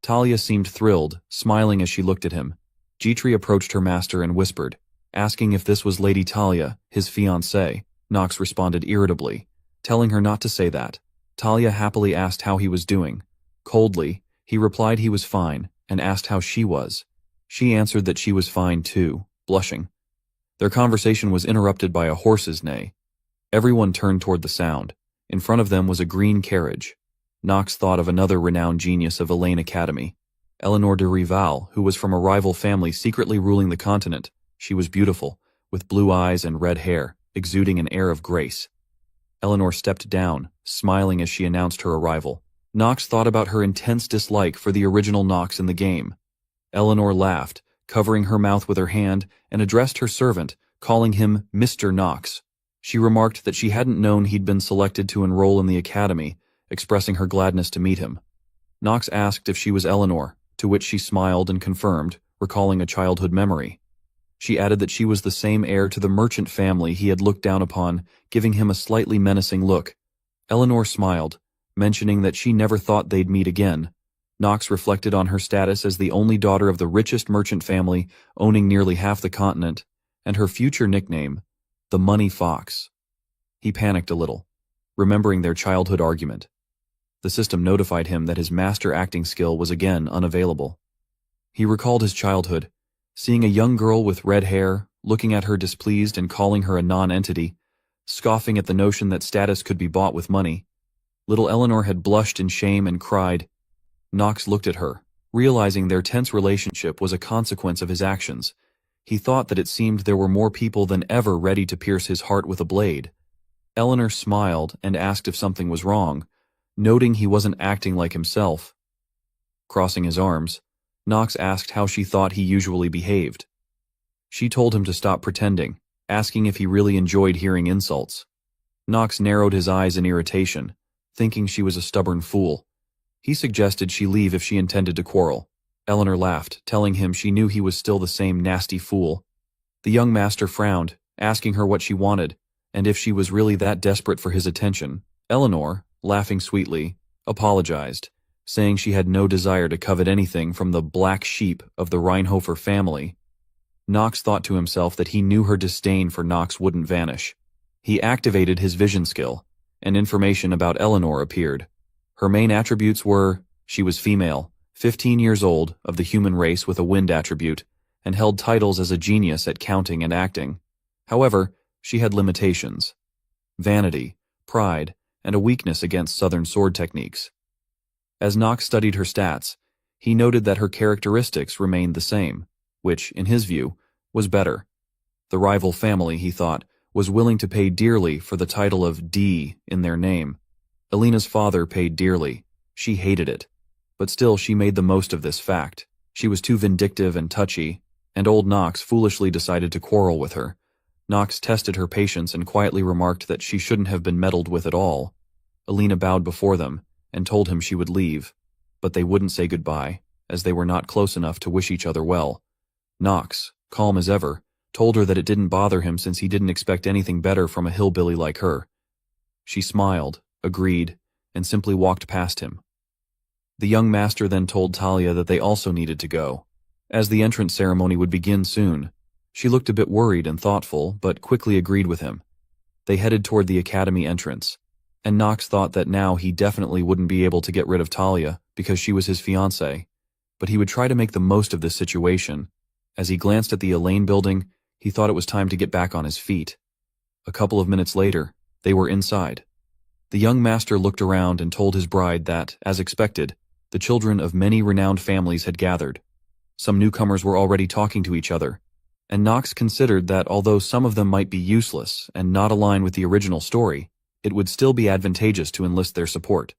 Talia seemed thrilled, smiling as she looked at him. Jitri approached her master and whispered, asking if this was Lady Talia, his fiancée. Nox responded irritably, telling her not to say that. Talia happily asked how he was doing. Coldly, he replied he was fine, and asked how she was. She answered that she was fine too, blushing. Their conversation was interrupted by a horse's neigh. Everyone turned toward the sound. In front of them was a green carriage. Knox thought of another renowned genius of Elaine Academy, Eleanor de Rival, who was from a rival family secretly ruling the continent. She was beautiful, with blue eyes and red hair, exuding an air of grace. Eleanor stepped down, smiling as she announced her arrival. Knox thought about her intense dislike for the original Knox in the game. Eleanor laughed, covering her mouth with her hand, and addressed her servant, calling him Mr. Knox. She remarked that she hadn't known he'd been selected to enroll in the academy, expressing her gladness to meet him. Knox asked if she was Eleanor, to which she smiled and confirmed, recalling a childhood memory. She added that she was the same heir to the merchant family he had looked down upon, giving him a slightly menacing look. Eleanor smiled, mentioning that she never thought they'd meet again. Knox reflected on her status as the only daughter of the richest merchant family, owning nearly half the continent, and her future nickname, the Money Fox. He panicked a little, remembering their childhood argument. The system notified him that his master acting skill was again unavailable. He recalled his childhood, seeing a young girl with red hair, looking at her displeased and calling her a non-entity, scoffing at the notion that status could be bought with money. Little Eleanor had blushed in shame and cried. Knox looked at her, realizing their tense relationship was a consequence of his actions. He thought that it seemed there were more people than ever ready to pierce his heart with a blade. Eleanor smiled and asked if something was wrong, noting he wasn't acting like himself. Crossing his arms, Knox asked how she thought he usually behaved. She told him to stop pretending, asking if he really enjoyed hearing insults. Knox narrowed his eyes in irritation, thinking she was a stubborn fool. He suggested she leave if she intended to quarrel. Eleanor laughed, telling him she knew he was still the same nasty fool. The young master frowned, asking her what she wanted, and if she was really that desperate for his attention. Eleanor, laughing sweetly, apologized, saying she had no desire to covet anything from the black sheep of the Reinhofer family. Knox thought to himself that he knew her disdain for Knox wouldn't vanish. He activated his vision skill, and information about Eleanor appeared. Her main attributes were, she was female, 15 years old, of the human race with a wind attribute, and held titles as a genius at counting and acting. However, she had limitations: vanity, pride, and a weakness against southern sword techniques. As Knox studied her stats, he noted that her characteristics remained the same, which, in his view, was better. The rival family, he thought, was willing to pay dearly for the title of D in their name. Alina's father paid dearly. She hated it. But still she made the most of this fact. She was too vindictive and touchy, and old Knox foolishly decided to quarrel with her. Knox tested her patience and quietly remarked that she shouldn't have been meddled with at all. Alina bowed before them and told him she would leave, but they wouldn't say goodbye, as they were not close enough to wish each other well. Knox, calm as ever, told her that it didn't bother him since he didn't expect anything better from a hillbilly like her. She smiled, agreed, and simply walked past him. The young master then told Talia that they also needed to go, as the entrance ceremony would begin soon. She looked a bit worried and thoughtful, but quickly agreed with him. They headed toward the academy entrance, and Knox thought that now he definitely wouldn't be able to get rid of Talia because she was his fiancée, but he would try to make the most of this situation. As he glanced at the Elaine building, he thought it was time to get back on his feet. A couple of minutes later, they were inside. The young master looked around and told his bride that, as expected, the children of many renowned families had gathered. Some newcomers were already talking to each other, and Knox considered that although some of them might be useless and not align with the original story, it would still be advantageous to enlist their support.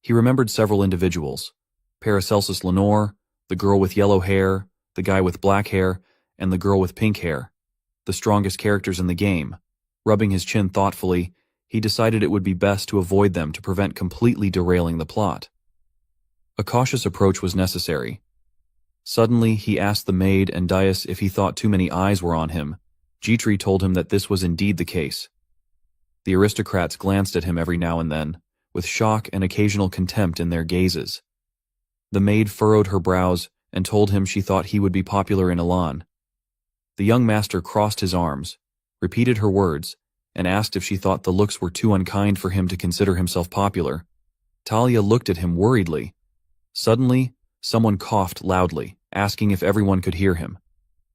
He remembered several individuals: Paracelsus Lenore, the girl with yellow hair, the guy with black hair, and the girl with pink hair, the strongest characters in the game. Rubbing his chin thoughtfully, he decided it would be best to avoid them to prevent completely derailing the plot. A cautious approach was necessary. Suddenly, he asked the maid and Dias if he thought too many eyes were on him. Jitri told him that this was indeed the case. The aristocrats glanced at him every now and then, with shock and occasional contempt in their gazes. The maid furrowed her brows and told him she thought he would be popular in Elan. The young master crossed his arms, repeated her words, and asked if she thought the looks were too unkind for him to consider himself popular. Talia looked at him worriedly. Suddenly, someone coughed loudly, asking if everyone could hear him.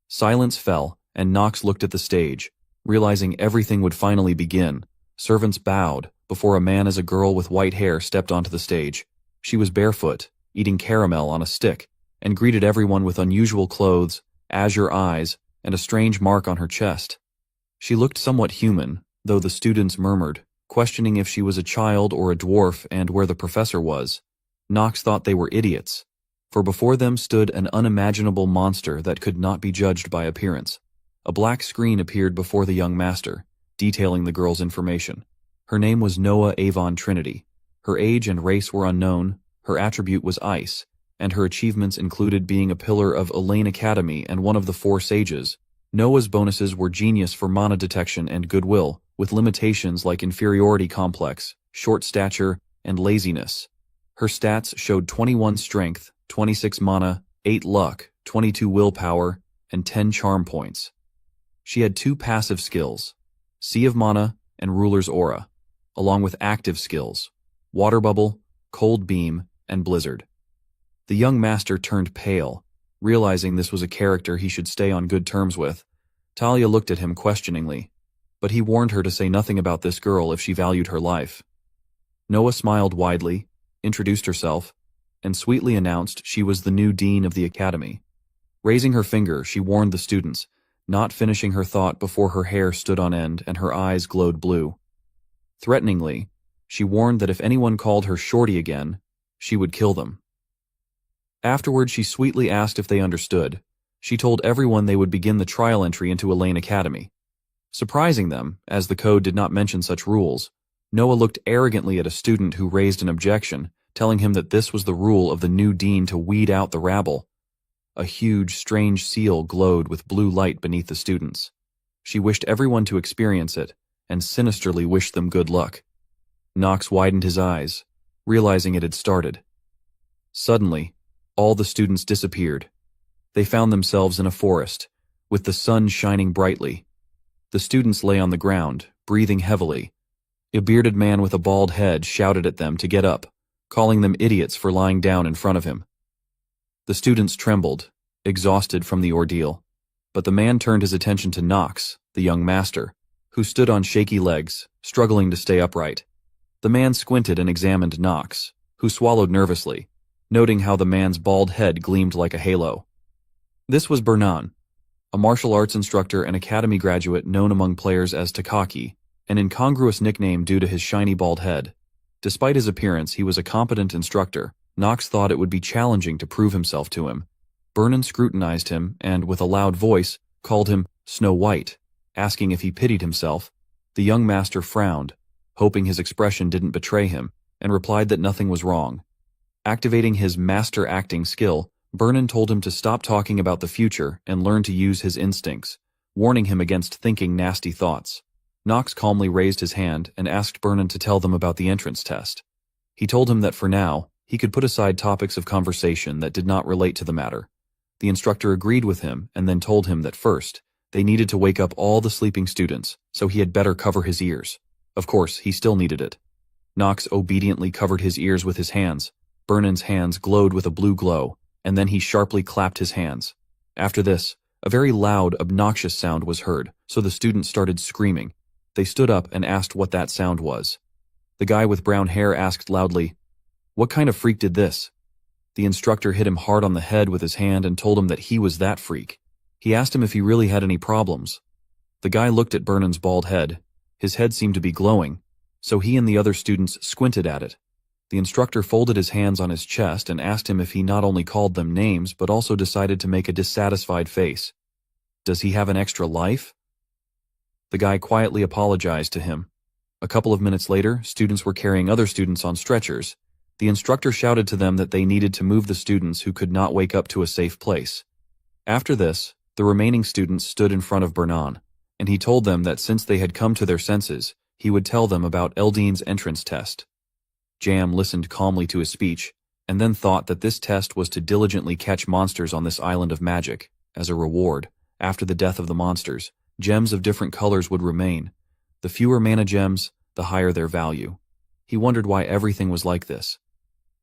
Silence fell, and Knox looked at the stage, realizing everything would finally begin. Servants bowed before a man as a girl with white hair stepped onto the stage. She was barefoot, eating caramel on a stick, and greeted everyone with unusual clothes, azure eyes, and a strange mark on her chest. She looked somewhat human, though the students murmured, questioning if she was a child or a dwarf and where the professor was. Knox thought they were idiots, for before them stood an unimaginable monster that could not be judged by appearance. A black screen appeared before the young master, detailing the girl's information. Her name was Noah Avon Trinity. Her age and race were unknown, her attribute was ice, and her achievements included being a pillar of Elaine Academy and one of the 4 sages. Noah's bonuses were genius for mana detection and goodwill, with limitations like inferiority complex, short stature, and laziness. Her stats showed 21 strength, 26 mana, 8 luck, 22 willpower, and 10 charm points. She had 2 passive skills, Sea of Mana and Ruler's Aura, along with active skills, Water Bubble, Cold Beam, and Blizzard. The young master turned pale, realizing this was a character he should stay on good terms with. Talia looked at him questioningly, but he warned her to say nothing about this girl if she valued her life. Noah smiled widely, introduced herself, and sweetly announced she was the new dean of the academy. Raising her finger, she warned the students, not finishing her thought before her hair stood on end and her eyes glowed blue. Threateningly, she warned that if anyone called her Shorty again, she would kill them. Afterward, she sweetly asked if they understood. She told everyone they would begin the trial entry into Elaine Academy. Surprising them, as the code did not mention such rules, Noah looked arrogantly at a student who raised an objection, telling him that this was the rule of the new dean to weed out the rabble. A huge, strange seal glowed with blue light beneath the students. She wished everyone to experience it, and sinisterly wished them good luck. Knox widened his eyes, realizing it had started. Suddenly, all the students disappeared. They found themselves in a forest, with the sun shining brightly. The students lay on the ground, breathing heavily. A bearded man with a bald head shouted at them to get up, calling them idiots for lying down in front of him. The students trembled, exhausted from the ordeal, but the man turned his attention to Knox, the young master, who stood on shaky legs, struggling to stay upright. The man squinted and examined Knox, who swallowed nervously, noting how the man's bald head gleamed like a halo. This was Bernan, a martial arts instructor and academy graduate known among players as Takaki, an incongruous nickname due to his shiny bald head. Despite his appearance, he was a competent instructor. Knox thought it would be challenging to prove himself to him. Bernan scrutinized him and, with a loud voice, called him Snow White, asking if he pitied himself. The young master frowned, hoping his expression didn't betray him, and replied that nothing was wrong. Activating his master acting skill, Bernan told him to stop talking about the future and learn to use his instincts, warning him against thinking nasty thoughts. Knox calmly raised his hand and asked Bernan to tell them about the entrance test. He told him that for now, he could put aside topics of conversation that did not relate to the matter. The instructor agreed with him and then told him that first, they needed to wake up all the sleeping students, so he had better cover his ears. Of course, he still needed it. Knox obediently covered his ears with his hands. Bernan's hands glowed with a blue glow, and then he sharply clapped his hands. After this, a very loud, obnoxious sound was heard, so the students started screaming. They stood up and asked what that sound was. The guy with brown hair asked loudly, "What kind of freak did this?" The instructor hit him hard on the head with his hand and told him that he was that freak. He asked him if he really had any problems. The guy looked at Bernan's bald head. His head seemed to be glowing, so he and the other students squinted at it. The instructor folded his hands on his chest and asked him if he not only called them names but also decided to make a dissatisfied face. "Does he have an extra life?" The guy quietly apologized to him. A couple of minutes later, students were carrying other students on stretchers. The instructor shouted to them that they needed to move the students who could not wake up to a safe place. After this, the remaining students stood in front of Bernan, and he told them that since they had come to their senses, he would tell them about Eldine's entrance test. Jam listened calmly to his speech, and then thought that this test was to diligently catch monsters on this island of magic. As a reward, after the death of the monsters, gems of different colors would remain. The fewer mana gems, the higher their value. He wondered why everything was like this.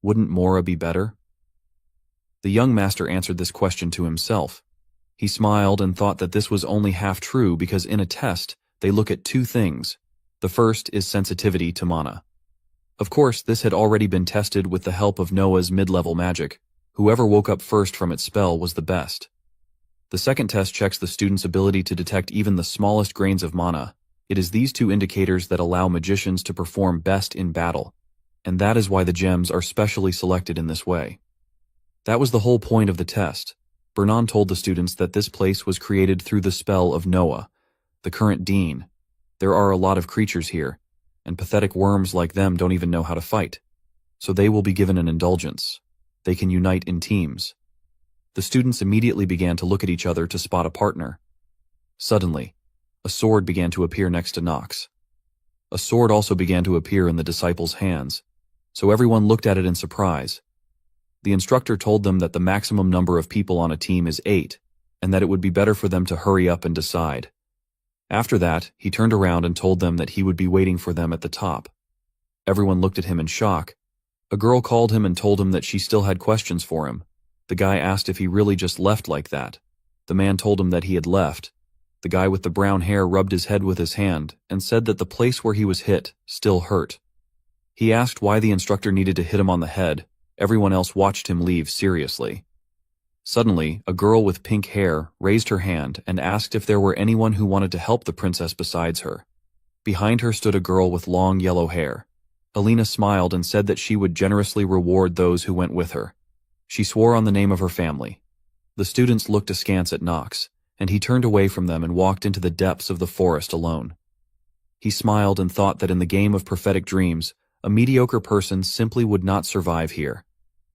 Wouldn't Mora be better? The young master answered this question to himself. He smiled and thought that this was only half true because in a test, they look at two things. The first is sensitivity to mana. Of course, this had already been tested with the help of Noah's mid-level magic. Whoever woke up first from its spell was the best. The second test checks the student's ability to detect even the smallest grains of mana. It is these two indicators that allow magicians to perform best in battle, and that is why the gems are specially selected in this way. That was the whole point of the test. Bernan told the students that this place was created through the spell of Noah, the current dean. There are a lot of creatures here, and pathetic worms like them don't even know how to fight. So they will be given an indulgence. They can unite in teams. The students immediately began to look at each other to spot a partner. Suddenly, a sword began to appear next to Nox. A sword also began to appear in the disciples' hands, so everyone looked at it in surprise. The instructor told them that the maximum number of people on a team is 8, and that it would be better for them to hurry up and decide. After that, he turned around and told them that he would be waiting for them at the top. Everyone looked at him in shock. A girl called him and told him that she still had questions for him. The guy asked if he really just left like that. The man told him that he had left. The guy with the brown hair rubbed his head with his hand and said that the place where he was hit still hurt. He asked why the instructor needed to hit him on the head. Everyone else watched him leave seriously. Suddenly, a girl with pink hair raised her hand and asked if there were anyone who wanted to help the princess besides her. Behind her stood a girl with long yellow hair. Alina smiled and said that she would generously reward those who went with her. She swore on the name of her family. The students looked askance at Nox, and he turned away from them and walked into the depths of the forest alone. He smiled and thought that in the game of prophetic dreams, a mediocre person simply would not survive here.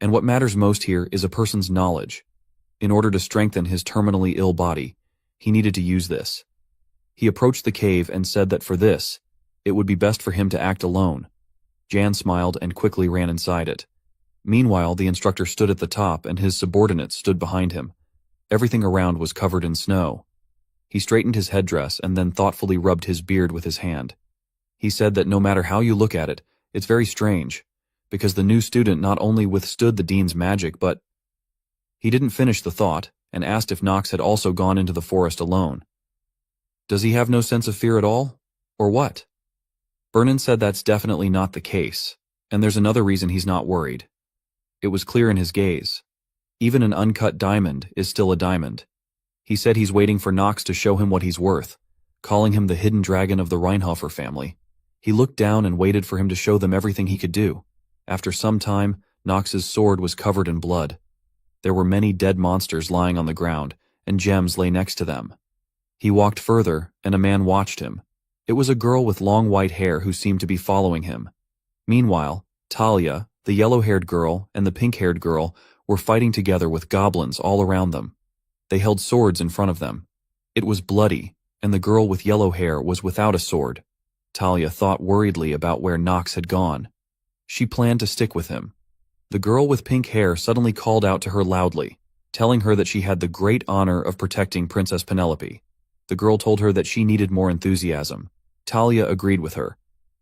And what matters most here is a person's knowledge. In order to strengthen his terminally ill body, he needed to use this. He approached the cave and said that for this, it would be best for him to act alone. Jan smiled and quickly ran inside it. Meanwhile, the instructor stood at the top and his subordinates stood behind him. Everything around was covered in snow. He straightened his headdress and then thoughtfully rubbed his beard with his hand. He said that no matter how you look at it, it's very strange, because the new student not only withstood the dean's magic but... He didn't finish the thought and asked if Nox had also gone into the forest alone. Does he have no sense of fear at all? Or what? Bernan said that's definitely not the case, and there's another reason he's not worried. It was clear in his gaze. Even an uncut diamond is still a diamond. He said he's waiting for Nox to show him what he's worth, calling him the hidden dragon of the Reinhofer family. He looked down and waited for him to show them everything he could do. After some time, Nox's sword was covered in blood. There were many dead monsters lying on the ground, and gems lay next to them. He walked further, and a man watched him. It was a girl with long white hair who seemed to be following him. Meanwhile, Talia, the yellow-haired girl, and the pink-haired girl were fighting together with goblins all around them. They held swords in front of them. It was bloody, and the girl with yellow hair was without a sword. Talia thought worriedly about where Nox had gone. She planned to stick with him. The girl with pink hair suddenly called out to her loudly, telling her that she had the great honor of protecting Princess Penelope. The girl told her that she needed more enthusiasm. Talia agreed with her.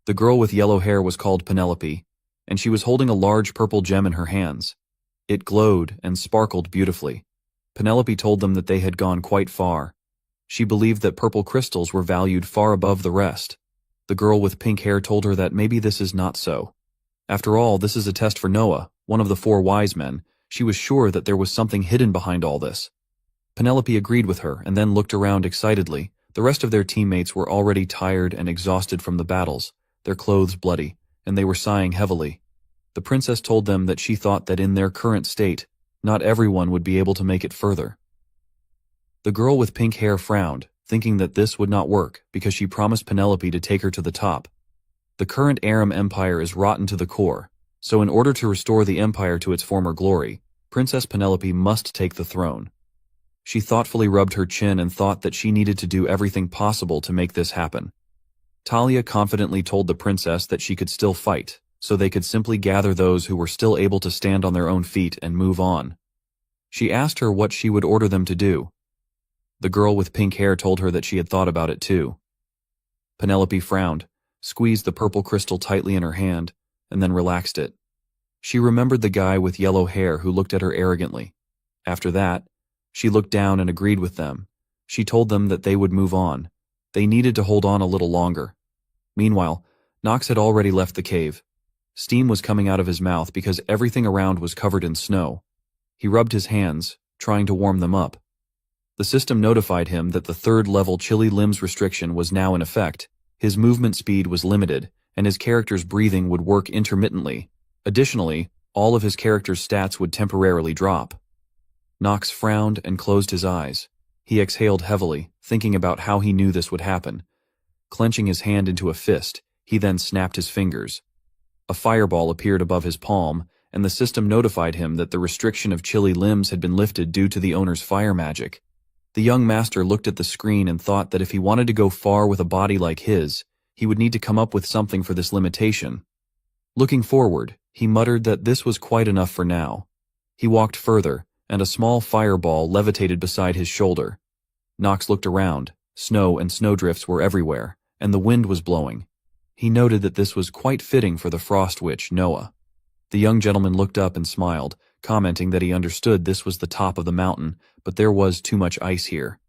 The girl with yellow hair was called Penelope, and she was holding a large purple gem in her hands. It glowed and sparkled beautifully. Penelope told them that they had gone quite far. She believed that purple crystals were valued far above the rest. The girl with pink hair told her that maybe this is not so. After all, this is a test for Noah, one of the 4 wise men. She was sure that there was something hidden behind all this. Penelope agreed with her and then looked around excitedly. The rest of their teammates were already tired and exhausted from the battles, their clothes bloody, and they were sighing heavily. The princess told them that she thought that in their current state, not everyone would be able to make it further. The girl with pink hair frowned, thinking that this would not work because she promised Penelope to take her to the top. The current Aram Empire is rotten to the core, so in order to restore the empire to its former glory, Princess Penelope must take the throne. She thoughtfully rubbed her chin and thought that she needed to do everything possible to make this happen. Talia confidently told the princess that she could still fight, so they could simply gather those who were still able to stand on their own feet and move on. She asked her what she would order them to do. The girl with pink hair told her that she had thought about it too. Penelope frowned, squeezed the purple crystal tightly in her hand, and then relaxed it. She remembered the guy with yellow hair who looked at her arrogantly. After that, she looked down and agreed with them. She told them that they would move on. They needed to hold on a little longer. Meanwhile, Nox had already left the cave. Steam was coming out of his mouth because everything around was covered in snow. He rubbed his hands, trying to warm them up. The system notified him that the third-level chilly limbs restriction was now in effect. His movement speed was limited, and his character's breathing would work intermittently. Additionally, all of his character's stats would temporarily drop. Nox frowned and closed his eyes. He exhaled heavily, thinking about how he knew this would happen. Clenching his hand into a fist, he then snapped his fingers. A fireball appeared above his palm, and the system notified him that the restriction of chilly limbs had been lifted due to the owner's fire magic. The young master looked at the screen and thought that if he wanted to go far with a body like his, he would need to come up with something for this limitation. Looking forward, he muttered that this was quite enough for now. He walked further, and a small fireball levitated beside his shoulder. Nox looked around. Snow and snowdrifts were everywhere, and the wind was blowing. He noted that this was quite fitting for the frost witch, Noah. The young gentleman looked up and smiled, commenting that he understood this was the top of the mountain, but there was too much ice here.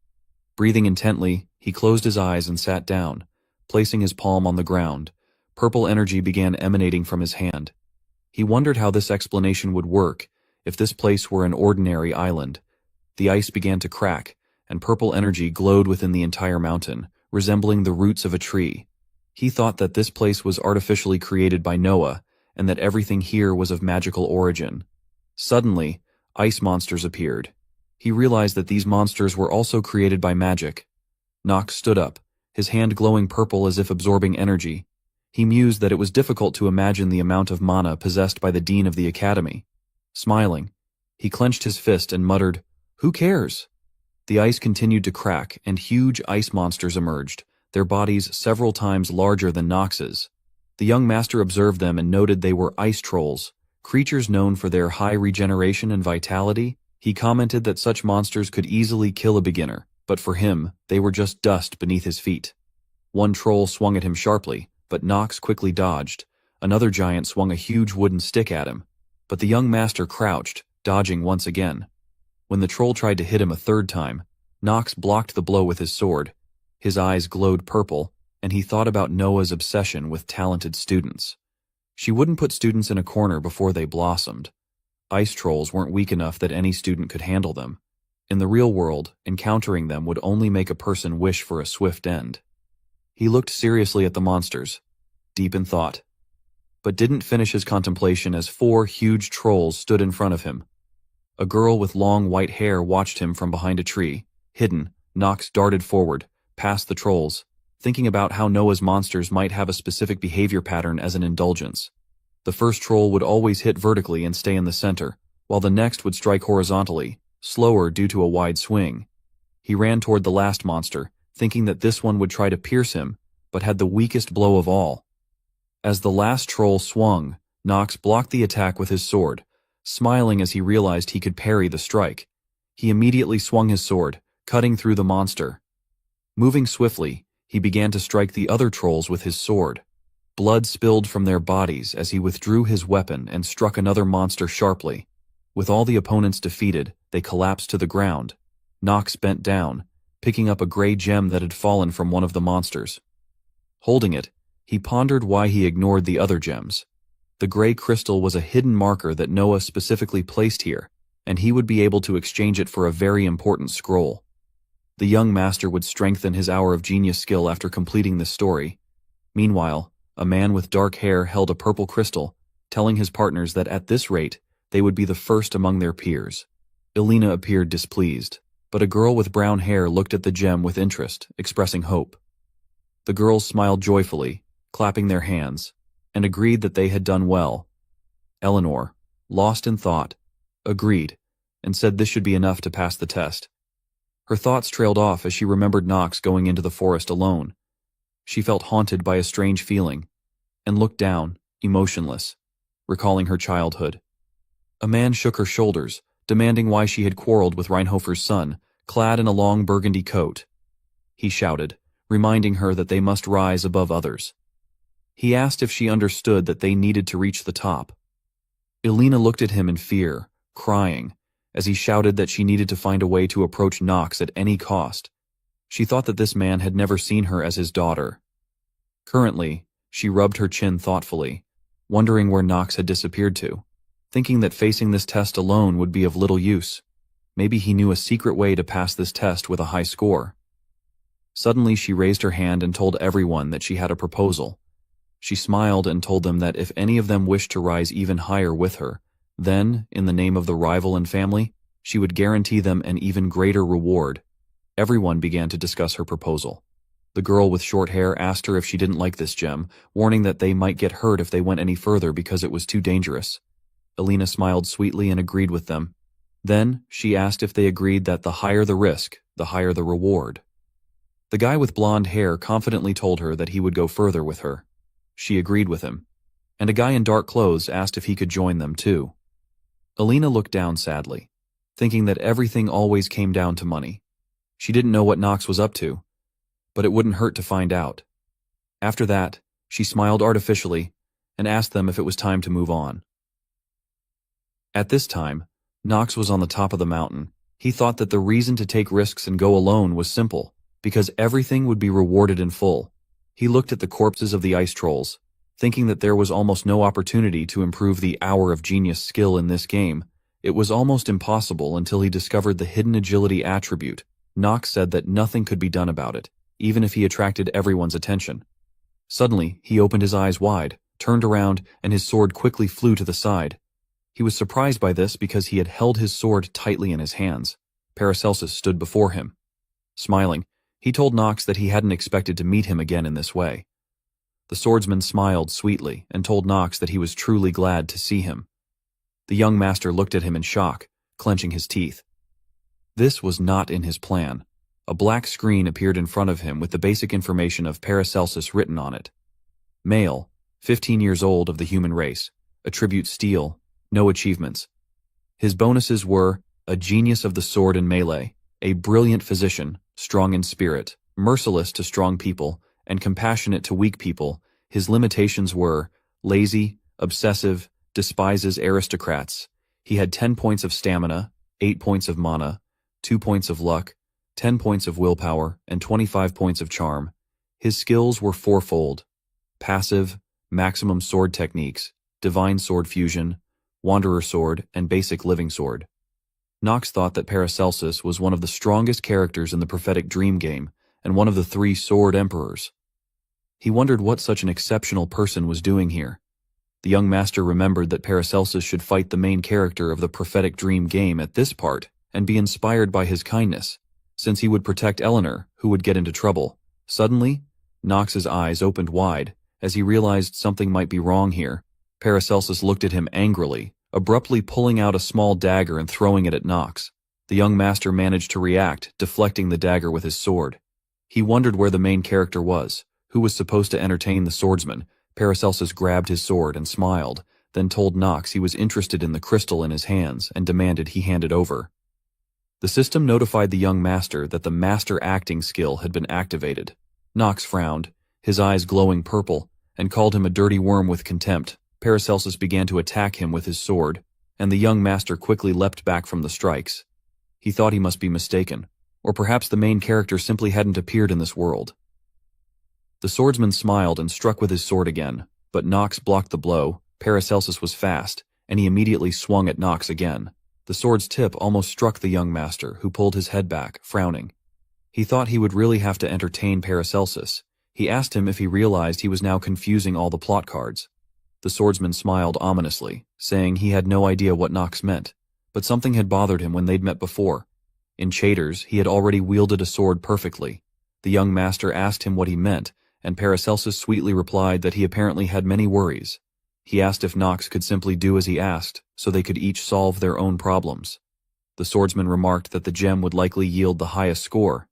Breathing intently, he closed his eyes and sat down, placing his palm on the ground. Purple energy began emanating from his hand. He wondered how this explanation would work if this place were an ordinary island. The ice began to crack, and purple energy glowed within the entire mountain, resembling the roots of a tree. He thought that this place was artificially created by Noah, and that everything here was of magical origin. Suddenly, ice monsters appeared. He realized that these monsters were also created by magic. Nox stood up, his hand glowing purple as if absorbing energy. He mused that it was difficult to imagine the amount of mana possessed by the dean of the academy. Smiling, he clenched his fist and muttered, "Who cares?" The ice continued to crack, and huge ice monsters emerged, their bodies several times larger than Nox's. The young master observed them and noted they were ice trolls, creatures known for their high regeneration and vitality. He commented that such monsters could easily kill a beginner, but for him, they were just dust beneath his feet. One troll swung at him sharply, but Nox quickly dodged. Another giant swung a huge wooden stick at him, but the young master crouched, dodging once again. When the troll tried to hit him a third time, Nox blocked the blow with his sword. His eyes glowed purple, and he thought about Noah's obsession with talented students. She wouldn't put students in a corner before they blossomed. Ice trolls weren't weak enough that any student could handle them. In the real world, encountering them would only make a person wish for a swift end. He looked seriously at the monsters, deep in thought, but didn't finish his contemplation as 4 huge trolls stood in front of him. A girl with long white hair watched him from behind a tree. Hidden, Nox darted forward, past the trolls, thinking about how Noah's monsters might have a specific behavior pattern as an indulgence. The first troll would always hit vertically and stay in the center, while the next would strike horizontally, slower due to a wide swing. He ran toward the last monster, thinking that this one would try to pierce him, but had the weakest blow of all. As the last troll swung, Nox blocked the attack with his sword, smiling as he realized he could parry the strike. He immediately swung his sword, cutting through the monster. Moving swiftly, he began to strike the other trolls with his sword. Blood spilled from their bodies as he withdrew his weapon and struck another monster sharply. With all the opponents defeated, they collapsed to the ground. Nox bent down, picking up a gray gem that had fallen from one of the monsters. Holding it, he pondered why he ignored the other gems. The gray crystal was a hidden marker that Noah specifically placed here, and he would be able to exchange it for a very important scroll. The young master would strengthen his hour of genius skill after completing this story. Meanwhile, a man with dark hair held a purple crystal, telling his partners that at this rate, they would be the first among their peers. Elena appeared displeased, but a girl with brown hair looked at the gem with interest, expressing hope. The girls smiled joyfully, clapping their hands, and agreed that they had done well. Eleanor, lost in thought, agreed, and said this should be enough to pass the test. Her thoughts trailed off as she remembered Nox going into the forest alone. She felt haunted by a strange feeling, and looked down, emotionless, recalling her childhood. A man shook her shoulders, demanding why she had quarreled with Reinhofer's son, clad in a long burgundy coat. He shouted, reminding her that they must rise above others. He asked if she understood that they needed to reach the top. Elena looked at him in fear, crying, as he shouted that she needed to find a way to approach Nox at any cost. She thought that this man had never seen her as his daughter. Currently, she rubbed her chin thoughtfully, wondering where Nox had disappeared to, thinking that facing this test alone would be of little use. Maybe he knew a secret way to pass this test with a high score. Suddenly she raised her hand and told everyone that she had a proposal. She smiled and told them that if any of them wished to rise even higher with her, then, in the name of the rival and family, she would guarantee them an even greater reward. Everyone began to discuss her proposal. The girl with short hair asked her if she didn't like this gem, warning that they might get hurt if they went any further because it was too dangerous. Elena smiled sweetly and agreed with them. Then, she asked if they agreed that the higher the risk, the higher the reward. The guy with blonde hair confidently told her that he would go further with her. She agreed with him. And a guy in dark clothes asked if he could join them too. Elena looked down sadly, thinking that everything always came down to money. She didn't know what Nox was up to, but it wouldn't hurt to find out. After that, she smiled artificially and asked them if it was time to move on. At this time, Nox was on the top of the mountain. He thought that the reason to take risks and go alone was simple, because everything would be rewarded in full. He looked at the corpses of the ice trolls, thinking that there was almost no opportunity to improve the Hour of Genius skill in this game. It was almost impossible until he discovered the hidden agility attribute. Nox said that nothing could be done about it, even if he attracted everyone's attention. Suddenly, he opened his eyes wide, turned around, and his sword quickly flew to the side. He was surprised by this because he had held his sword tightly in his hands. Paracelsus stood before him. Smiling, he told Nox that he hadn't expected to meet him again in this way. The swordsman smiled sweetly and told Nox that he was truly glad to see him. The young master looked at him in shock, clenching his teeth. This was not in his plan. A black screen appeared in front of him with the basic information of Paracelsus written on it. Male, 15 years old, of the human race. Attribute steel. No achievements. His bonuses were a genius of the sword and melee, a brilliant physician, strong in spirit, merciless to strong people, and compassionate to weak people. His limitations were lazy, obsessive, despises aristocrats. He had 10 points of stamina, 8 points of mana, 2 points of luck, 10 points of willpower, and 25 points of charm. His skills were fourfold: passive, maximum sword techniques, divine sword fusion, wanderer sword, and basic living sword. Nox thought that Paracelsus was one of the strongest characters in the prophetic dream game, and one of the 3 sword emperors. He wondered what such an exceptional person was doing here. The young master remembered that Paracelsus should fight the main character of the prophetic dream game at this part, and be inspired by his kindness, since he would protect Eleanor, who would get into trouble. Suddenly, Nox's eyes opened wide, as he realized something might be wrong here. Paracelsus looked at him angrily, abruptly pulling out a small dagger and throwing it at Nox. The young master managed to react, deflecting the dagger with his sword. He wondered where the main character was, who was supposed to entertain the swordsman. Paracelsus grabbed his sword and smiled, then told Nox he was interested in the crystal in his hands and demanded he hand it over. The system notified the young master that the master acting skill had been activated. Nox frowned, his eyes glowing purple, and called him a dirty worm with contempt. Paracelsus began to attack him with his sword, and the young master quickly leapt back from the strikes. He thought he must be mistaken, or perhaps the main character simply hadn't appeared in this world. The swordsman smiled and struck with his sword again, but Nox blocked the blow. Paracelsus was fast, and he immediately swung at Nox again. The sword's tip almost struck the young master, who pulled his head back, frowning. He thought he would really have to entertain Paracelsus. He asked him if he realized he was now confusing all the plot cards. The swordsman smiled ominously, saying he had no idea what Nox meant, but something had bothered him when they'd met before. In Chaytors, he had already wielded a sword perfectly. The young master asked him what he meant, and Paracelsus sweetly replied that he apparently had many worries. He asked if Nox could simply do as he asked, so they could each solve their own problems. The swordsman remarked that the gem would likely yield the highest score.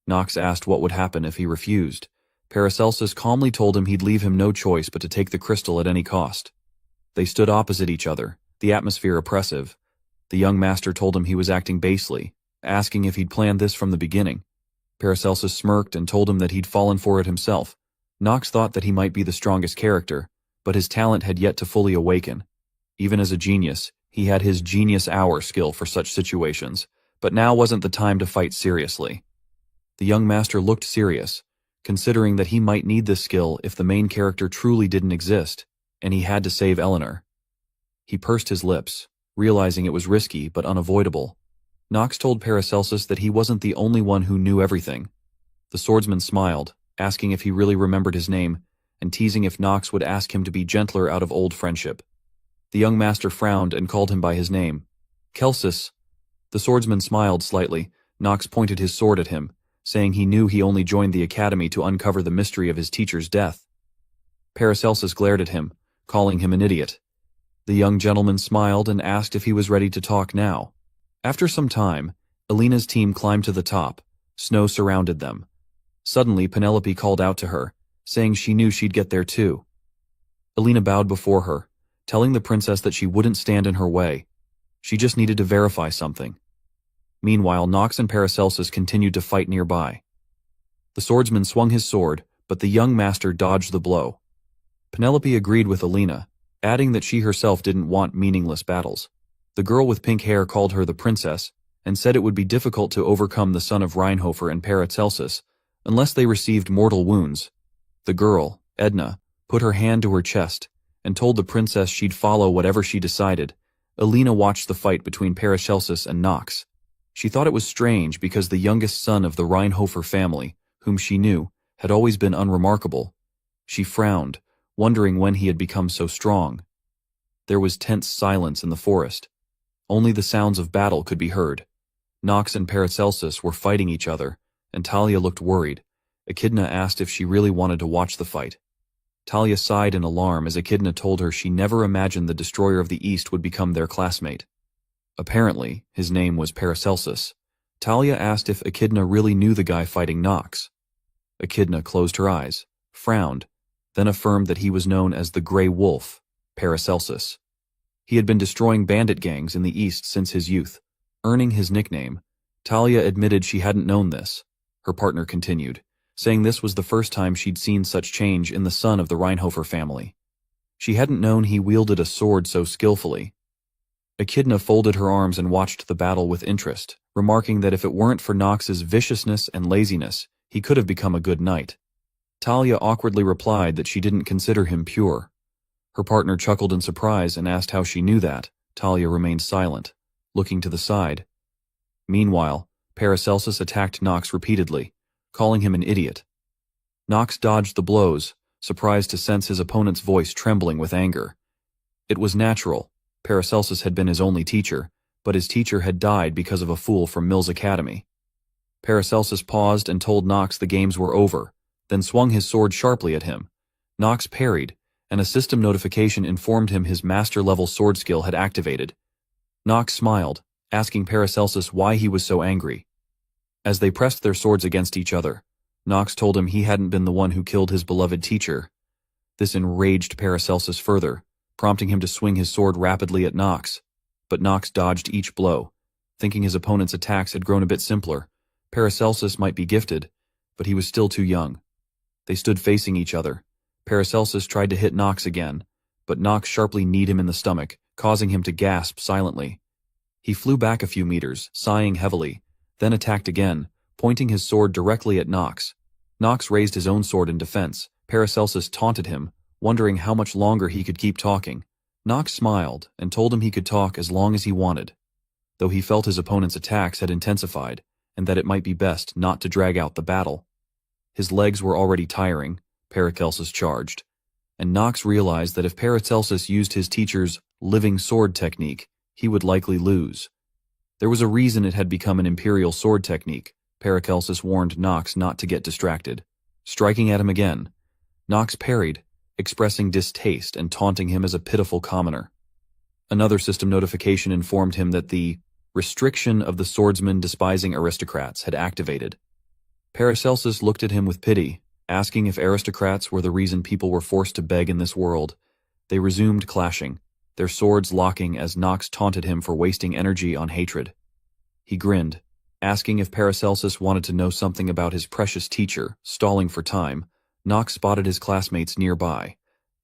Nox asked what would happen if he refused. Paracelsus calmly told him he'd leave him no choice but to take the crystal at any cost. They stood opposite each other, the atmosphere oppressive. The young master told him he was acting basely, asking if he'd planned this from the beginning. Paracelsus smirked and told him that he'd fallen for it himself. Nox thought that he might be the strongest character, but his talent had yet to fully awaken. Even as a genius, he had his genius hour skill for such situations, but now wasn't the time to fight seriously. The young master looked serious, considering that he might need this skill if the main character truly didn't exist, and he had to save Eleanor. He pursed his lips, realizing it was risky but unavoidable. Nox told Paracelsus that he wasn't the only one who knew everything. The swordsman smiled, asking if he really remembered his name, and teasing if Nox would ask him to be gentler out of old friendship. The young master frowned and called him by his name. Kelsis. The swordsman smiled slightly. Nox pointed his sword at him, saying he knew he only joined the academy to uncover the mystery of his teacher's death. Paracelsus glared at him, calling him an idiot. The young gentleman smiled and asked if he was ready to talk now. After some time, Alina's team climbed to the top. Snow surrounded them. Suddenly, Penelope called out to her, saying she knew she'd get there too. Alina bowed before her, telling the princess that she wouldn't stand in her way. She just needed to verify something. Meanwhile, Nox and Paracelsus continued to fight nearby. The swordsman swung his sword, but the young master dodged the blow. Penelope agreed with Alina, adding that she herself didn't want meaningless battles. The girl with pink hair called her the princess, and said it would be difficult to overcome the son of Reinhofer and Paracelsus unless they received mortal wounds. The girl, Edna, put her hand to her chest and told the princess she'd follow whatever she decided. Alina watched the fight between Paracelsus and Nox. She thought it was strange because the youngest son of the Reinhofer family, whom she knew, had always been unremarkable. She frowned, wondering when he had become so strong. There was tense silence in the forest. Only the sounds of battle could be heard. Nox and Paracelsus were fighting each other, and Talia looked worried. Echidna asked if she really wanted to watch the fight. Talia sighed in alarm as Echidna told her she never imagined the Destroyer of the East would become their classmate. Apparently, his name was Paracelsus. Talia asked if Echidna really knew the guy fighting Nox. Echidna closed her eyes, frowned, then affirmed that he was known as the Grey Wolf, Paracelsus. He had been destroying bandit gangs in the East since his youth, earning his nickname. Talia admitted she hadn't known this. Her partner continued, saying this was the first time she'd seen such change in the son of the Reinhofer family. She hadn't known he wielded a sword so skillfully. Echidna folded her arms and watched the battle with interest, remarking that if it weren't for Nox's viciousness and laziness, he could have become a good knight. Talia awkwardly replied that she didn't consider him pure. Her partner chuckled in surprise and asked how she knew that. Talia remained silent, looking to the side. Meanwhile, Paracelsus attacked Nox repeatedly, calling him an idiot. Nox dodged the blows, surprised to sense his opponent's voice trembling with anger. It was natural. Paracelsus had been his only teacher, but his teacher had died because of a fool from Mill's Academy. Paracelsus paused and told Nox the games were over, then swung his sword sharply at him. Nox parried, and a system notification informed him his master-level sword skill had activated. Nox smiled, asking Paracelsus why he was so angry. As they pressed their swords against each other, Nox told him he hadn't been the one who killed his beloved teacher. This enraged Paracelsus further, prompting him to swing his sword rapidly at Nox. But Nox dodged each blow. Thinking his opponent's attacks had grown a bit simpler, Paracelsus might be gifted, but he was still too young. They stood facing each other. Paracelsus tried to hit Nox again, but Nox sharply kneed him in the stomach, causing him to gasp silently. He flew back a few meters, sighing heavily, then attacked again, pointing his sword directly at Nox. Nox raised his own sword in defense. Paracelsus taunted him, wondering how much longer he could keep talking. Nox smiled and told him he could talk as long as he wanted, though he felt his opponent's attacks had intensified and that it might be best not to drag out the battle. His legs were already tiring, Paracelsus charged, and Nox realized that if Paracelsus used his teacher's living sword technique, he would likely lose. There was a reason it had become an imperial sword technique. Paracelsus warned Nox not to get distracted. Striking at him again, Nox parried, expressing distaste and taunting him as a pitiful commoner. Another system notification informed him that the restriction of the swordsman despising aristocrats had activated. Paracelsus looked at him with pity, asking if aristocrats were the reason people were forced to beg in this world. They resumed clashing, their swords locking as Nox taunted him for wasting energy on hatred. He grinned, asking if Paracelsus wanted to know something about his precious teacher. Stalling for time, Nox spotted his classmates nearby.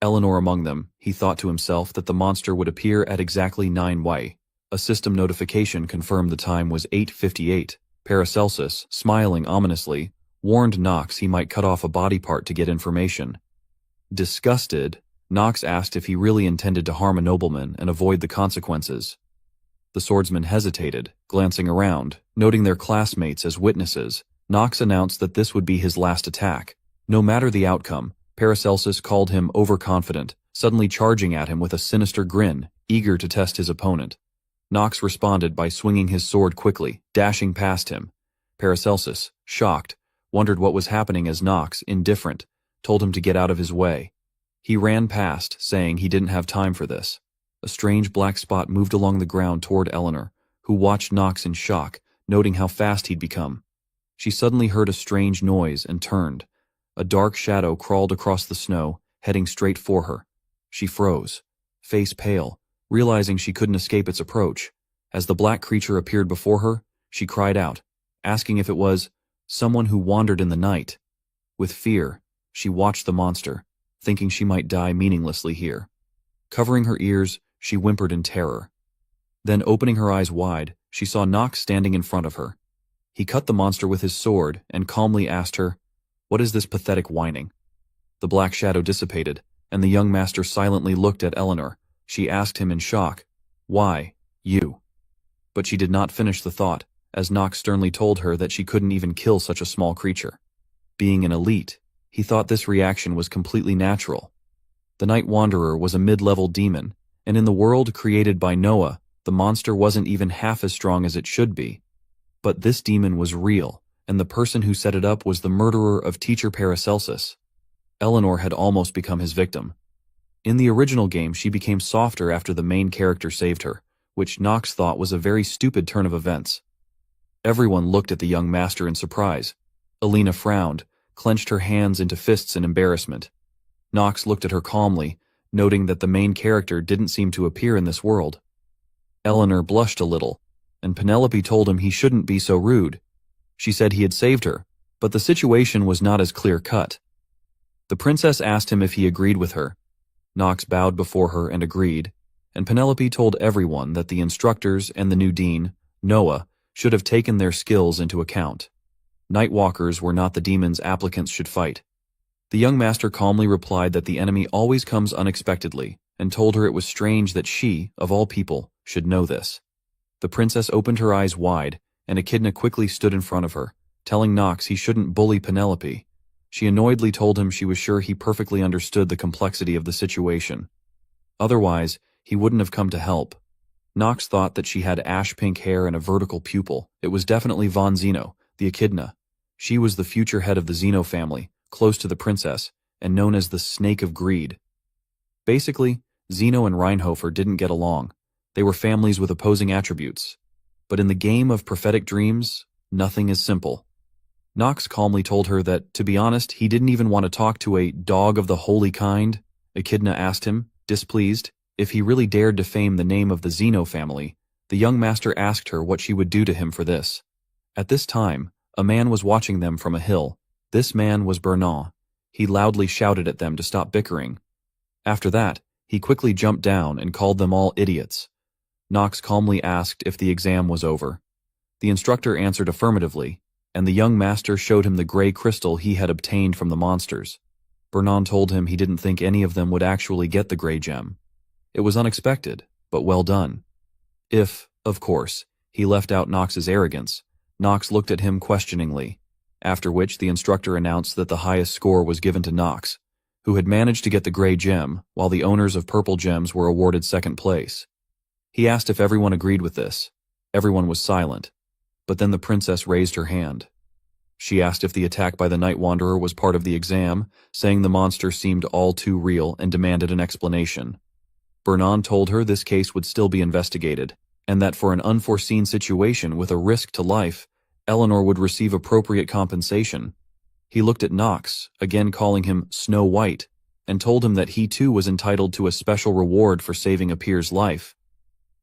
Eleanor among them, he thought to himself that the monster would appear at exactly 9 A system notification confirmed the time was 8:58. Paracelsus, smiling ominously, warned Knox he might cut off a body part to get information. Disgusted, Knox asked if he really intended to harm a nobleman and avoid the consequences. The swordsman hesitated, glancing around, noting their classmates as witnesses. Knox announced that this would be his last attack. No matter the outcome, Paracelsus called him overconfident, suddenly charging at him with a sinister grin, eager to test his opponent. Knox responded by swinging his sword quickly, dashing past him. Paracelsus, shocked, wondered what was happening as Knox, indifferent, told him to get out of his way. He ran past, saying he didn't have time for this. A strange black spot moved along the ground toward Eleanor, who watched Knox in shock, noting how fast he'd become. She suddenly heard a strange noise and turned. A dark shadow crawled across the snow, heading straight for her. She froze, face pale, realizing she couldn't escape its approach. As the black creature appeared before her, she cried out, asking if it was someone who wandered in the night. With fear, she watched the monster, thinking she might die meaninglessly here. Covering her ears, she whimpered in terror. Then, opening her eyes wide, she saw Knox standing in front of her. He cut the monster with his sword and calmly asked her, "What is this pathetic whining?" The black shadow dissipated, and the young master silently looked at Eleanor. She asked him in shock, "Why, you?" But she did not finish the thought, as Knox sternly told her that she couldn't even kill such a small creature. Being an elite, he thought this reaction was completely natural. The Night Wanderer was a mid-level demon, and in the world created by Noah, the monster wasn't even half as strong as it should be. But this demon was real, and the person who set it up was the murderer of teacher Paracelsus. Eleanor had almost become his victim. In the original game, she became softer after the main character saved her, which Knox thought was a very stupid turn of events. Everyone looked at the young master in surprise. Alina frowned, clenched her hands into fists in embarrassment. Knox looked at her calmly, noting that the main character didn't seem to appear in this world. Eleanor blushed a little, and Penelope told him he shouldn't be so rude. She said he had saved her, but the situation was not as clear-cut. The princess asked him if he agreed with her. Knox bowed before her and agreed, and Penelope told everyone that the instructors and the new dean, Noah, should have taken their skills into account. Nightwalkers were not the demons applicants should fight. The young master calmly replied that the enemy always comes unexpectedly, and told her it was strange that she, of all people, should know this. The princess opened her eyes wide, and Echidna quickly stood in front of her, telling Knox he shouldn't bully Penelope. She annoyedly told him she was sure he perfectly understood the complexity of the situation. Otherwise, he wouldn't have come to help. Knox thought that she had ash-pink hair and a vertical pupil. It was definitely Von Zeno, the Echidna. She was the future head of the Zeno family, close to the princess, and known as the Snake of Greed. Basically, Zeno and Reinhofer didn't get along. They were families with opposing attributes. But in the game of prophetic dreams, nothing is simple. Knox calmly told her that, to be honest, he didn't even want to talk to a dog of the holy kind. Echidna asked him, displeased, if he really dared defame the name of the Zeno family. The young master asked her what she would do to him for this. At this time, a man was watching them from a hill. This man was Bernard. He loudly shouted at them to stop bickering. After that, he quickly jumped down and called them all idiots. Knox calmly asked if the exam was over. The instructor answered affirmatively, and the young master showed him the gray crystal he had obtained from the monsters. Bernard told him he didn't think any of them would actually get the gray gem. It was unexpected, but well done. If, of course, he left out Knox's arrogance, Knox looked at him questioningly, after which the instructor announced that the highest score was given to Knox, who had managed to get the gray gem, while the owners of purple gems were awarded second place. He asked if everyone agreed with this. Everyone was silent, but then the princess raised her hand. She asked if the attack by the Night Wanderer was part of the exam, saying the monster seemed all too real and demanded an explanation. Bernard told her this case would still be investigated, and that for an unforeseen situation with a risk to life, Eleanor would receive appropriate compensation. He looked at Knox, again calling him Snow White, and told him that he too was entitled to a special reward for saving a peer's life.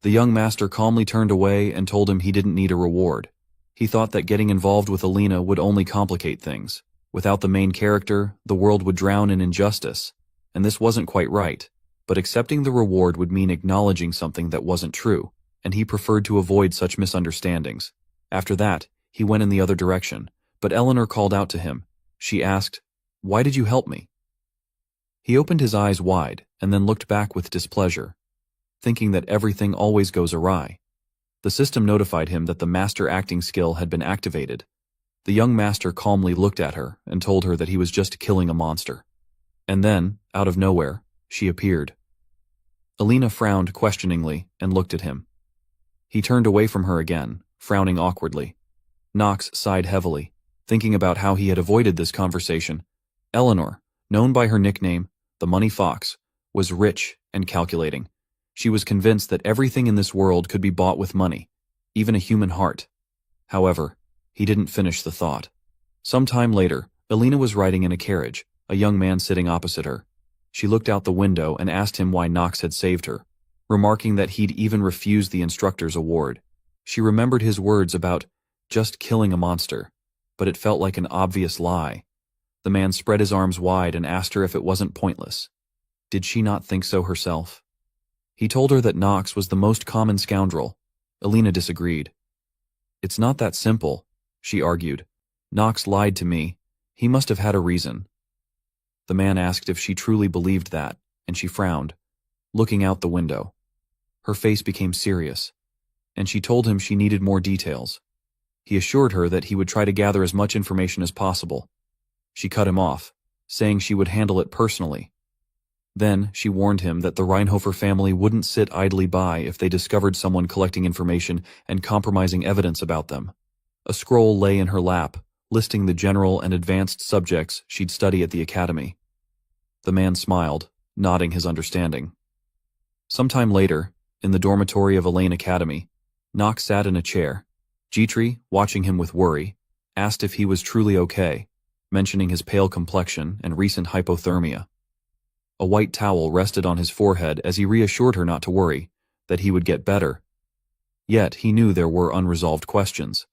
The young master calmly turned away and told him he didn't need a reward. He thought that getting involved with Alina would only complicate things. Without the main character, the world would drown in injustice. and this wasn't quite right, but accepting the reward would mean acknowledging something that wasn't true, and he preferred to avoid such misunderstandings. After that, he went in the other direction, but Eleanor called out to him. She asked, "Why did you help me?" He opened his eyes wide and then looked back with displeasure, thinking that everything always goes awry. The system notified him that the master acting skill had been activated. The young master calmly looked at her and told her that he was just killing a monster. And then, out of nowhere, she appeared. Alina frowned questioningly and looked at him. He turned away from her again, frowning awkwardly. Knox sighed heavily, thinking about how he had avoided this conversation. Eleanor, known by her nickname, the Money Fox, was rich and calculating. She was convinced that everything in this world could be bought with money, even a human heart. However, he didn't finish the thought. Some time later, Alina was riding in a carriage, a young man sitting opposite her. She looked out the window and asked him why Knox had saved her, remarking that he'd even refused the instructor's award. She remembered his words about just killing a monster, but it felt like an obvious lie. The man spread his arms wide and asked her if it wasn't pointless. Did she not think so herself? He told her that Knox was the most common scoundrel. Alina disagreed. "It's not that simple," she argued. "Knox lied to me. He must have had a reason." The man asked if she truly believed that, and she frowned, looking out the window. Her face became serious, and she told him she needed more details. He assured her that he would try to gather as much information as possible. She cut him off, saying she would handle it personally. Then she warned him that the Reinhofer family wouldn't sit idly by if they discovered someone collecting information and compromising evidence about them. A scroll lay in her lap, listing the general and advanced subjects she'd study at the academy. The man smiled, nodding his understanding. Sometime later, in the dormitory of Elaine Academy, Knox sat in a chair. Gitri, watching him with worry, asked if he was truly okay, mentioning his pale complexion and recent hypothermia. A white towel rested on his forehead as he reassured her not to worry, that he would get better. Yet he knew there were unresolved questions.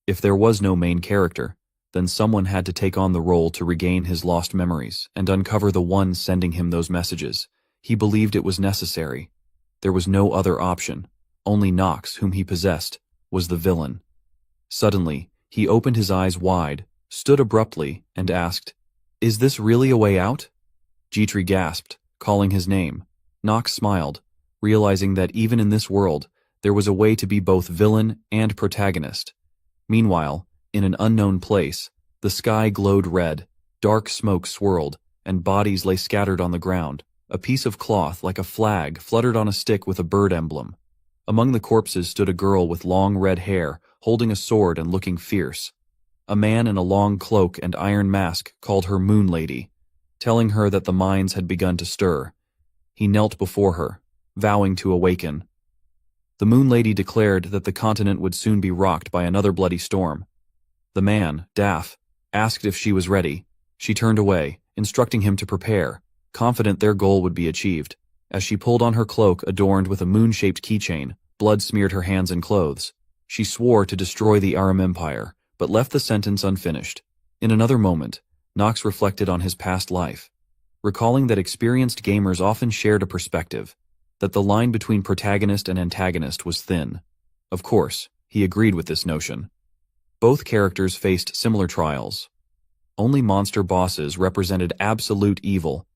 If there was no main character, then someone had to take on the role to regain his lost memories and uncover the one sending him those messages. He believed it was necessary. There was no other option. Only Knox, whom he possessed, was the villain. Suddenly, he opened his eyes wide, stood abruptly, and asked, "Is this really a way out?" Gitri gasped, calling his name. Knox smiled, realizing that even in this world, there was a way to be both villain and protagonist. Meanwhile, in an unknown place, the sky glowed red, dark smoke swirled, and bodies lay scattered on the ground. A piece of cloth like a flag fluttered on a stick with a bird emblem. Among the corpses stood a girl with long red hair, holding a sword and looking fierce. A man in a long cloak and iron mask called her Moon Lady, telling her that the mines had begun to stir. He knelt before her, vowing to awaken. The Moon Lady declared that the continent would soon be rocked by another bloody storm. The man, Daff, asked if she was ready. She turned away, instructing him to prepare, confident their goal would be achieved. As she pulled on her cloak adorned with a moon-shaped keychain, blood smeared her hands and clothes. She swore to destroy the Aram Empire, but left the sentence unfinished. In another moment, Knox reflected on his past life, recalling that experienced gamers often shared a perspective, that the line between protagonist and antagonist was thin. Of course, he agreed with this notion. Both characters faced similar trials. Only monster bosses represented absolute evil.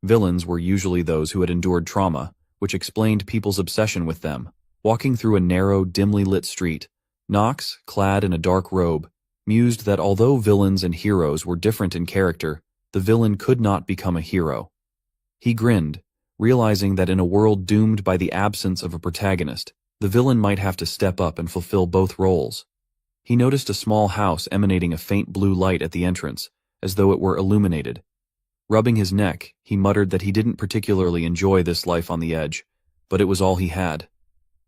Villains were usually those who had endured trauma, which explained people's obsession with them. Walking through a narrow, dimly lit street, Knox, clad in a dark robe, mused that although villains and heroes were different in character, the villain could not become a hero. He grinned, realizing that in a world doomed by the absence of a protagonist, the villain might have to step up and fulfill both roles. He noticed a small house emanating a faint blue light at the entrance, as though it were illuminated. Rubbing his neck, he muttered that he didn't particularly enjoy this life on the edge, but it was all he had.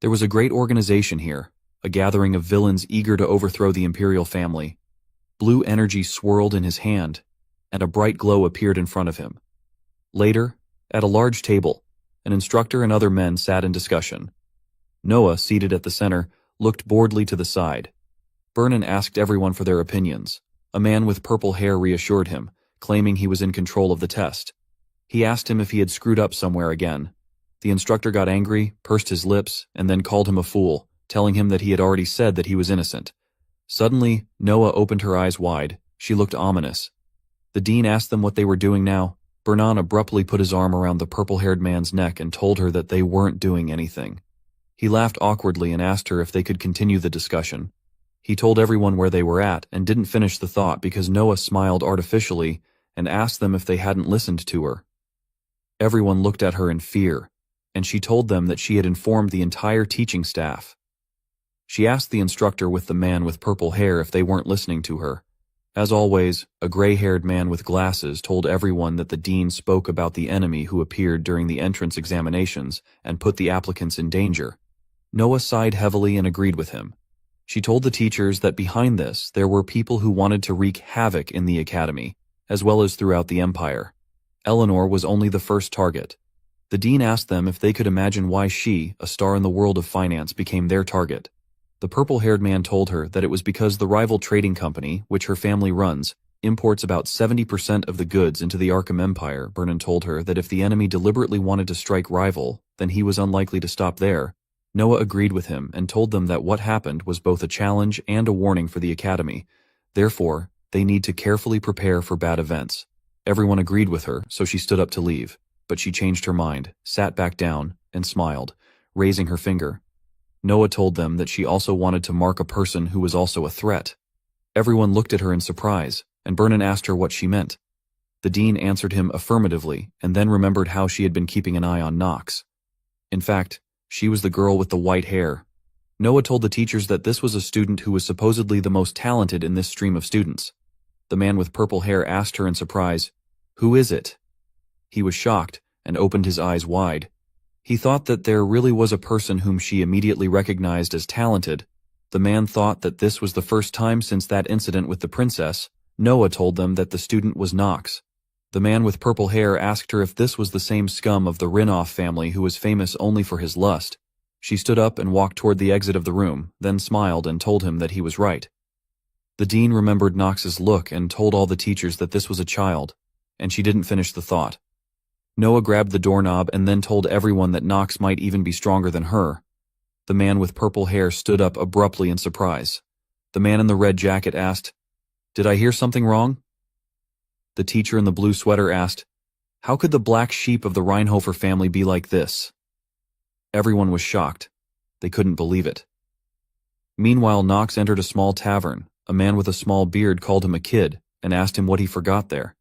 There was a great organization here, a gathering of villains eager to overthrow the imperial family. Blue energy swirled in his hand, and a bright glow appeared in front of him. Later, at a large table, an instructor and other men sat in discussion. Noah, seated at the center, looked boredly to the side. Vernon asked everyone for their opinions. A man with purple hair reassured him, claiming he was in control of the test. He asked him if he had screwed up somewhere again. The instructor got angry, pursed his lips, and then called him a fool, telling him that he had already said that he was innocent. Suddenly, Noah opened her eyes wide. She looked ominous. The dean asked them what they were doing now. Bernan abruptly put his arm around the purple-haired man's neck and told her that they weren't doing anything. He laughed awkwardly and asked her if they could continue the discussion. He told everyone where they were at and didn't finish the thought because Noah smiled artificially and asked them if they hadn't listened to her. Everyone looked at her in fear, and she told them that she had informed the entire teaching staff. She asked the instructor with the man with purple hair if they weren't listening to her. As always, a gray-haired man with glasses told everyone that the dean spoke about the enemy who appeared during the entrance examinations and put the applicants in danger. Noah sighed heavily and agreed with him. She told the teachers that behind this there were people who wanted to wreak havoc in the academy, as well as throughout the empire. Eleanor was only the first target. The dean asked them if they could imagine why she, a star in the world of finance, became their target. The purple-haired man told her that it was because the rival trading company, which her family runs, imports about 70% of the goods into the Arkham Empire. Bernan told her that if the enemy deliberately wanted to strike rival, then he was unlikely to stop there. Noah agreed with him and told them that what happened was both a challenge and a warning for the academy. Therefore, they need to carefully prepare for bad events. Everyone agreed with her, so she stood up to leave, but she changed her mind, sat back down, and smiled, raising her finger. Noah told them that she also wanted to mark a person who was also a threat. Everyone looked at her in surprise, and Bernan asked her what she meant. The dean answered him affirmatively, and then remembered how she had been keeping an eye on Knox. In fact, she was the girl with the white hair. Noah told the teachers that this was a student who was supposedly the most talented in this stream of students. The man with purple hair asked her in surprise, "Who is it?" He was shocked and opened his eyes wide. He thought that there really was a person whom she immediately recognized as talented. The man thought that this was the first time since that incident with the princess. Noah told them that the student was Knox. The man with purple hair asked her if this was the same scum of the Rinoff family who was famous only for his lust. She stood up and walked toward the exit of the room, then smiled and told him that he was right. The dean remembered Knox's look and told all the teachers that this was a child, and she didn't finish the thought. Noah grabbed the doorknob and then told everyone that Knox might even be stronger than her. The man with purple hair stood up abruptly in surprise. The man in the red jacket asked, "Did I hear something wrong?" The teacher in the blue sweater asked, "How could the black sheep of the Reinhofer family be like this?" Everyone was shocked. They couldn't believe it. Meanwhile, Knox entered a small tavern. A man with a small beard called him a kid and asked him what he forgot there.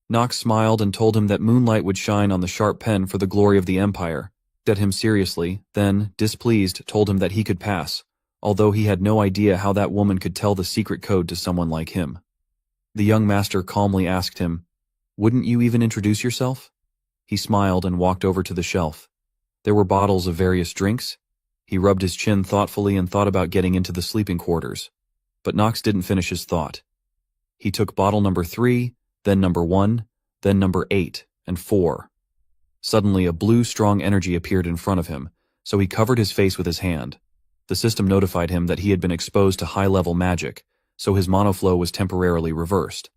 Knox smiled and told him that moonlight would shine on the sharp pen for the glory of the empire. Looked at him seriously, then, displeased, told him that he could pass, although he had no idea how that woman could tell the secret code to someone like him. The young master calmly asked him, "Wouldn't you even introduce yourself?" He smiled and walked over to the shelf. There were bottles of various drinks. He rubbed his chin thoughtfully and thought about getting into the sleeping quarters. But Knox didn't finish his thought. He took bottle number 3, then number 1, then number 8, and 4. Suddenly, a blue, strong energy appeared in front of him, so he covered his face with his hand. The system notified him that he had been exposed to high-level magic, so his monoflow was temporarily reversed.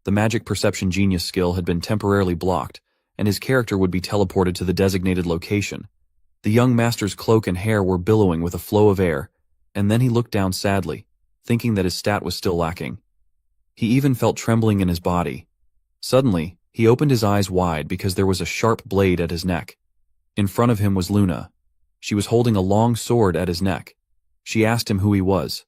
The magic perception genius skill had been temporarily blocked, and his character would be teleported to the designated location. The young master's cloak and hair were billowing with a flow of air, and then he looked down sadly, thinking that his stat was still lacking. He even felt trembling in his body. Suddenly, he opened his eyes wide because there was a sharp blade at his neck. In front of him was Luna. She was holding a long sword at his neck. She asked him who he was.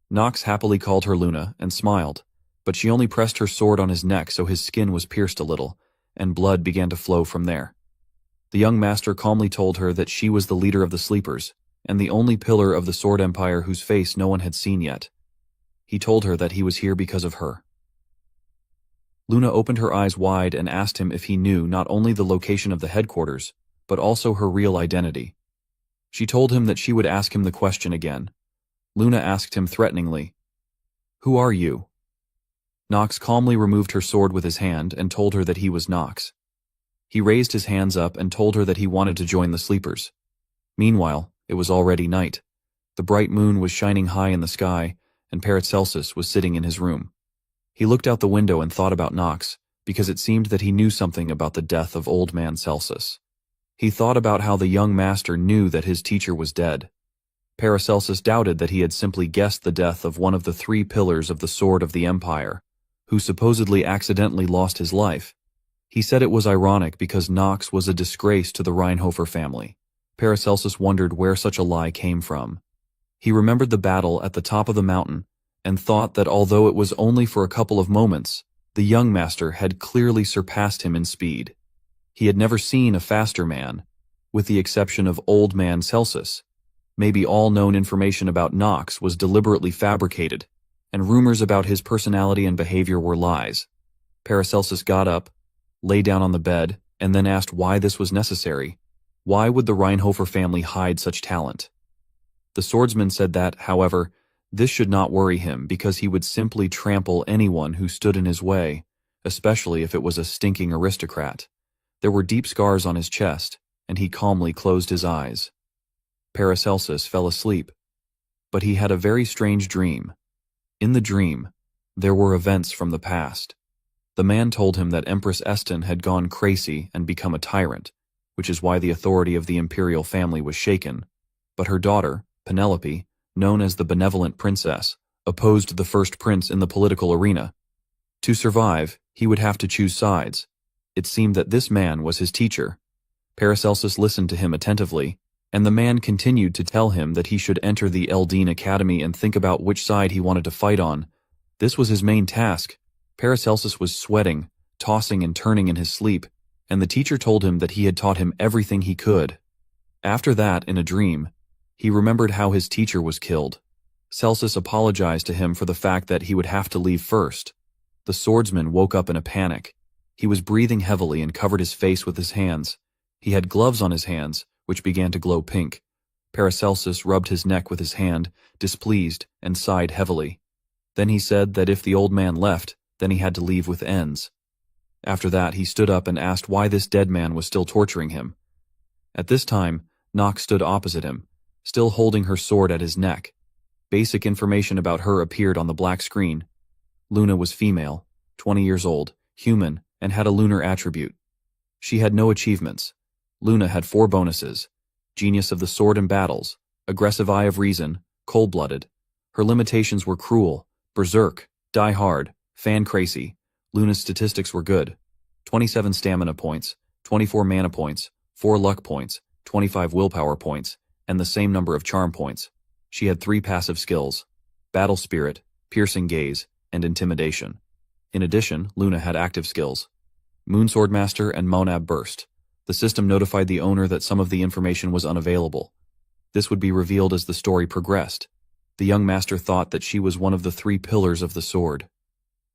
Knox happily called her Luna and smiled, but she only pressed her sword on his neck so his skin was pierced a little, and blood began to flow from there. The young master calmly told her that she was the leader of the sleepers, and the only pillar of the Sword Empire whose face no one had seen yet. He told her that he was here because of her. Luna opened her eyes wide and asked him if he knew not only the location of the headquarters, but also her real identity. She told him that she would ask him the question again. Luna asked him threateningly, "Who are you?" Knox calmly removed her sword with his hand and told her that he was Knox. He raised his hands up and told her that he wanted to join the sleepers. Meanwhile, it was already night. The bright moon was shining high in the sky, and Paracelsus was sitting in his room. He looked out the window and thought about Knox, because it seemed that he knew something about the death of old man Celsus. He thought about how the young master knew that his teacher was dead. Paracelsus doubted that he had simply guessed the death of one of the 3 pillars of the sword of the empire, who supposedly accidentally lost his life. He said it was ironic because Knox was a disgrace to the Reinhofer family. Paracelsus wondered where such a lie came from. He remembered the battle at the top of the mountain and thought that although it was only for a couple of moments, the young master had clearly surpassed him in speed. He had never seen a faster man, with the exception of old man Celsus. Maybe all known information about Knox was deliberately fabricated, and rumors about his personality and behavior were lies. Paracelsus got up, lay down on the bed, and then asked why this was necessary. Why would the Reinhofer family hide such talent? The swordsman said that, however, this should not worry him because he would simply trample anyone who stood in his way, especially if it was a stinking aristocrat. There were deep scars on his chest, and he calmly closed his eyes. Paracelsus fell asleep, but he had a very strange dream. In the dream, there were events from the past. The man told him that Empress Esten had gone crazy and become a tyrant, which is why the authority of the imperial family was shaken, but her daughter, Penelope, known as the Benevolent Princess, opposed the first prince in the political arena. To survive, he would have to choose sides. It seemed that this man was his teacher. Paracelsus listened to him attentively, and the man continued to tell him that he should enter the Eldine Academy and think about which side he wanted to fight on. This was his main task. Paracelsus was sweating, tossing and turning in his sleep, and the teacher told him that he had taught him everything he could. After that, in a dream, he remembered how his teacher was killed. Celsus apologized to him for the fact that he would have to leave first. The swordsman woke up in a panic. He was breathing heavily and covered his face with his hands. He had gloves on his hands, which began to glow pink. Paracelsus rubbed his neck with his hand, displeased, and sighed heavily. Then he said that if the old man left, then he had to leave with ends. After that, he stood up and asked why this dead man was still torturing him. At this time, Knox stood opposite him, still holding her sword at his neck. Basic information about her appeared on the black screen. Luna was female, 20 years old, human, and had a lunar attribute. She had no achievements. Luna had 4 bonuses: genius of the sword and battles, aggressive eye of reason, cold-blooded. Her limitations were cruel, berserk, die hard, fan crazy. Luna's statistics were good: 27 stamina points, 24 mana points, 4 luck points, 25 willpower points, and the same number of charm points. She had 3 passive skills: battle spirit, piercing gaze, and intimidation. In addition, Luna had active skills: Moonsword Master and Monab Burst. The system notified the owner that some of the information was unavailable. This would be revealed as the story progressed. The young master thought that she was one of the 3 pillars of the sword.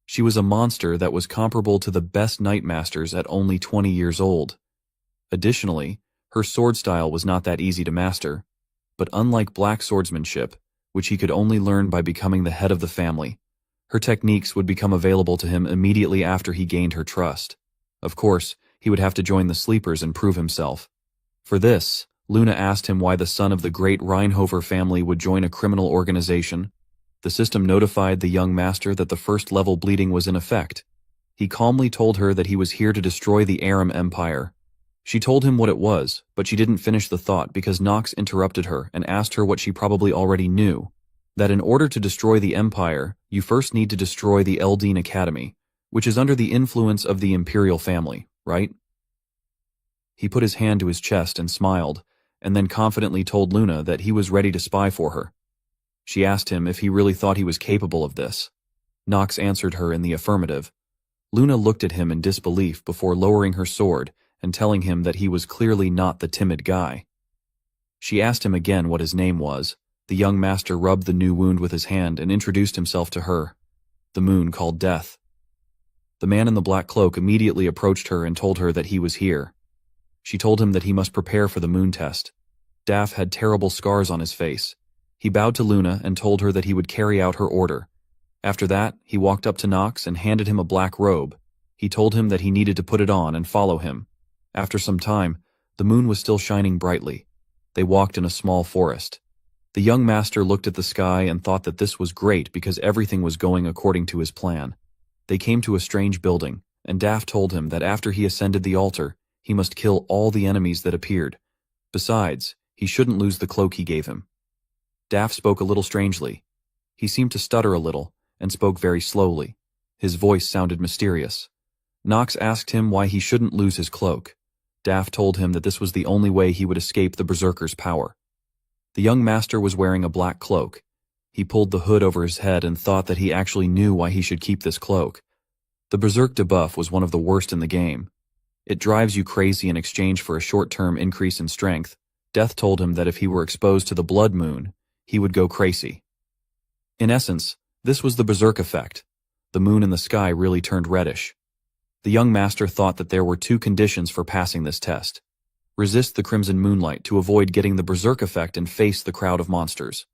She was a monster that was comparable to the best knight masters at only 20 years old. Additionally, her sword style was not that easy to master, but unlike black swordsmanship, which he could only learn by becoming the head of the family, her techniques would become available to him immediately after he gained her trust. Of course, he would have to join the Sleepers and prove himself. For this, Luna asked him why the son of the great Reinhofer family would join a criminal organization. The system notified the young master that the first-level bleeding was in effect. He calmly told her that he was here to destroy the Aram Empire. She told him what it was, but she didn't finish the thought because Knox interrupted her and asked her what she probably already knew: that in order to destroy the Empire, you first need to destroy the Eldine Academy, which is under the influence of the imperial family, right? He put his hand to his chest and smiled, and then confidently told Luna that he was ready to spy for her. She asked him if he really thought he was capable of this. Knox answered her in the affirmative. Luna looked at him in disbelief before lowering her sword and telling him that he was clearly not the timid guy. She asked him again what his name was. The young master rubbed the new wound with his hand and introduced himself to her. The moon called Death. The man in the black cloak immediately approached her and told her that he was here. She told him that he must prepare for the moon test. Daff had terrible scars on his face. He bowed to Luna and told her that he would carry out her order. After that, he walked up to Knox and handed him a black robe. He told him that he needed to put it on and follow him. After some time, the moon was still shining brightly. They walked in a small forest. The young master looked at the sky and thought that this was great because everything was going according to his plan. They came to a strange building, and Daft told him that after he ascended the altar, he must kill all the enemies that appeared. Besides, he shouldn't lose the cloak he gave him. Daft spoke a little strangely. He seemed to stutter a little, and spoke very slowly. His voice sounded mysterious. Nox asked him why he shouldn't lose his cloak. Daft told him that this was the only way he would escape the berserker's power. The young master was wearing a black cloak. He pulled the hood over his head and thought that he actually knew why he should keep this cloak. The berserk debuff was one of the worst in the game. It drives you crazy in exchange for a short-term increase in strength. Death told him that if he were exposed to the blood moon, he would go crazy. In essence, this was the berserk effect. The moon in the sky really turned reddish. The young master thought that there were two conditions for passing this test. Resist the crimson moonlight to avoid getting the berserk effect and face the crowd of monsters.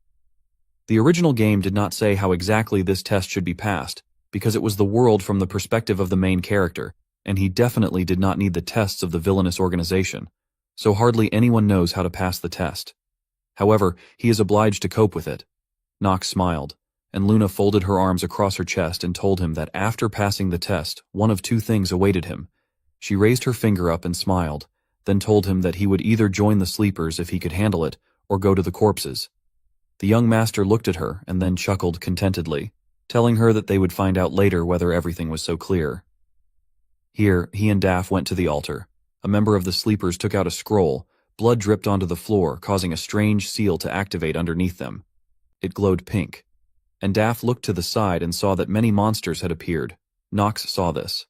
The original game did not say how exactly this test should be passed, because it was the world from the perspective of the main character, and he definitely did not need the tests of the villainous organization, so hardly anyone knows how to pass the test. However, he is obliged to cope with it. Nox smiled, and Luna folded her arms across her chest and told him that after passing the test, one of two things awaited him. She raised her finger up and smiled, then told him that he would either join the sleepers if he could handle it, or go to the corpses. The young master looked at her and then chuckled contentedly, telling her that they would find out later whether everything was so clear. Here, he and Daff went to the altar. A member of the sleepers took out a scroll. Blood dripped onto the floor, causing a strange seal to activate underneath them. It glowed pink. And Daff looked to the side and saw that many monsters had appeared. Nox saw this.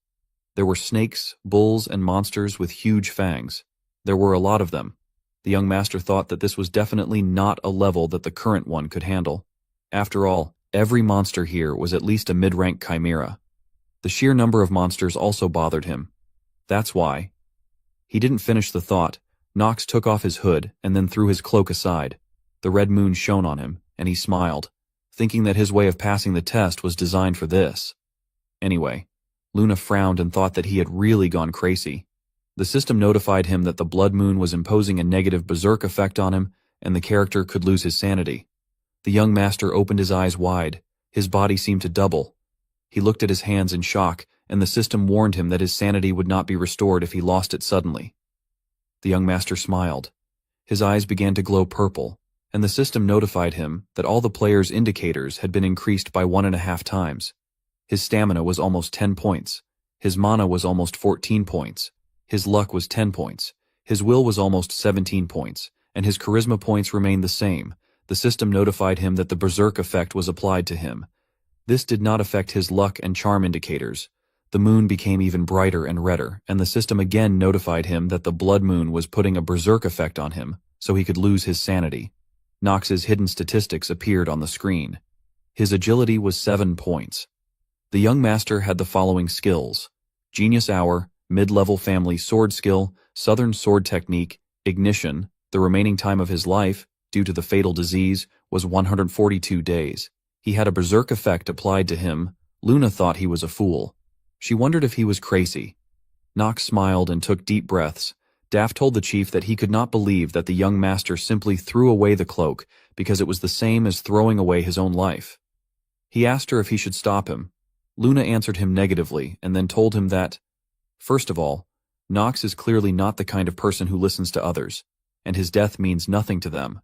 There were snakes, bulls, and monsters with huge fangs. There were a lot of them. The young master thought that this was definitely not a level that the current one could handle. After all, every monster here was at least a mid-rank chimera. The sheer number of monsters also bothered him. That's why. He didn't finish the thought. Nox took off his hood and then threw his cloak aside. The red moon shone on him, and he smiled, thinking that his way of passing the test was designed for this. Anyway, Luna frowned and thought that he had really gone crazy. The system notified him that the blood moon was imposing a negative berserk effect on him, and the character could lose his sanity. The young master opened his eyes wide. His body seemed to double. He looked at his hands in shock, and the system warned him that his sanity would not be restored if he lost it suddenly. The young master smiled. His eyes began to glow purple, and the system notified him that all the player's indicators had been increased by 1.5 times. His stamina was almost 10 points. His mana was almost 14 points. His luck was 10 points. His will was almost 17 points, and his charisma points remained the same. The system notified him that the berserk effect was applied to him. This did not affect his luck and charm indicators. The moon became even brighter and redder, and the system again notified him that the blood moon was putting a berserk effect on him, so he could lose his sanity. Nox's hidden statistics appeared on the screen. His agility was 7 points. The young master had the following skills: Genius Hour, Mid-Level Family Sword Skill, Southern Sword Technique, Ignition. The remaining time of his life, due to the fatal disease, was 142 days. He had a berserk effect applied to him. Luna thought he was a fool. She wondered if he was crazy. Nox smiled and took deep breaths. Daff told the chief that he could not believe that the young master simply threw away the cloak because it was the same as throwing away his own life. He asked her if he should stop him. Luna answered him negatively and then told him that, first of all, Nox is clearly not the kind of person who listens to others, and his death means nothing to them.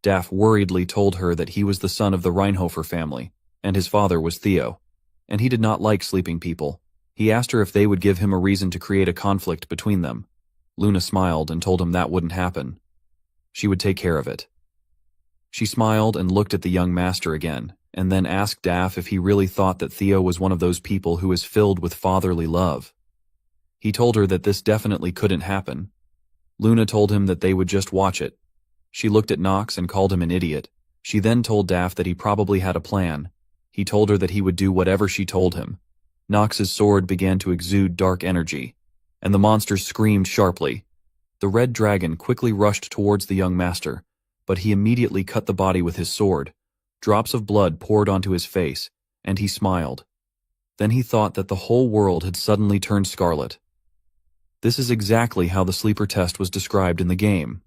Daff worriedly told her that he was the son of the Reinhofer family, and his father was Theo, and he did not like sleeping people. He asked her if they would give him a reason to create a conflict between them. Luna smiled and told him that wouldn't happen. She would take care of it. She smiled and looked at the young master again, and then asked Daff if he really thought that Theo was one of those people who is filled with fatherly love. He told her that this definitely couldn't happen. Luna told him that they would just watch it. She looked at Nox and called him an idiot. She then told Daff that he probably had a plan. He told her that he would do whatever she told him. Nox's sword began to exude dark energy, and the monsters screamed sharply. The red dragon quickly rushed towards the young master, but he immediately cut the body with his sword. Drops of blood poured onto his face, and he smiled. Then he thought that the whole world had suddenly turned scarlet. This is exactly how the sleeper test was described in the game.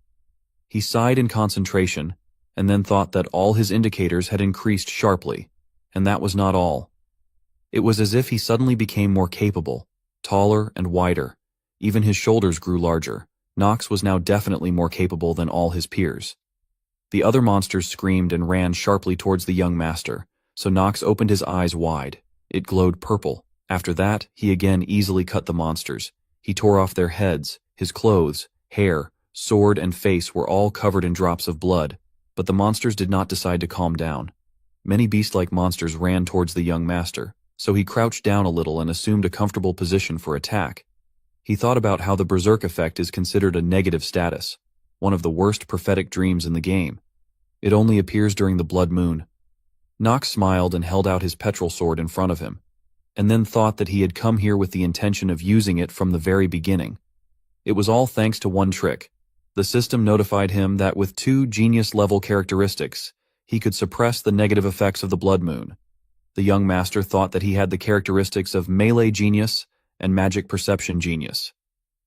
He sighed in concentration, and then thought that all his indicators had increased sharply, and that was not all. It was as if he suddenly became more capable. taller and wider. Even his shoulders grew larger. Nox was now definitely more capable than all his peers. The other monsters screamed and ran sharply towards the young master, so Nox opened his eyes wide. It glowed purple. After that, he again easily cut the monsters. He tore off their heads, his clothes, hair, sword, and face were all covered in drops of blood, but the monsters did not decide to calm down. Many beast-like monsters ran towards the young master, so he crouched down a little and assumed a comfortable position for attack. He thought about how the berserk effect is considered a negative status, one of the worst prophetic dreams in the game. It only appears during the blood moon. Nox smiled and held out his petrol sword in front of him, and then thought that he had come here with the intention of using it from the very beginning. It was all thanks to one trick. The system notified him that with 2 genius-level characteristics, he could suppress the negative effects of the blood moon. The young master thought that he had the characteristics of melee genius and magic perception genius.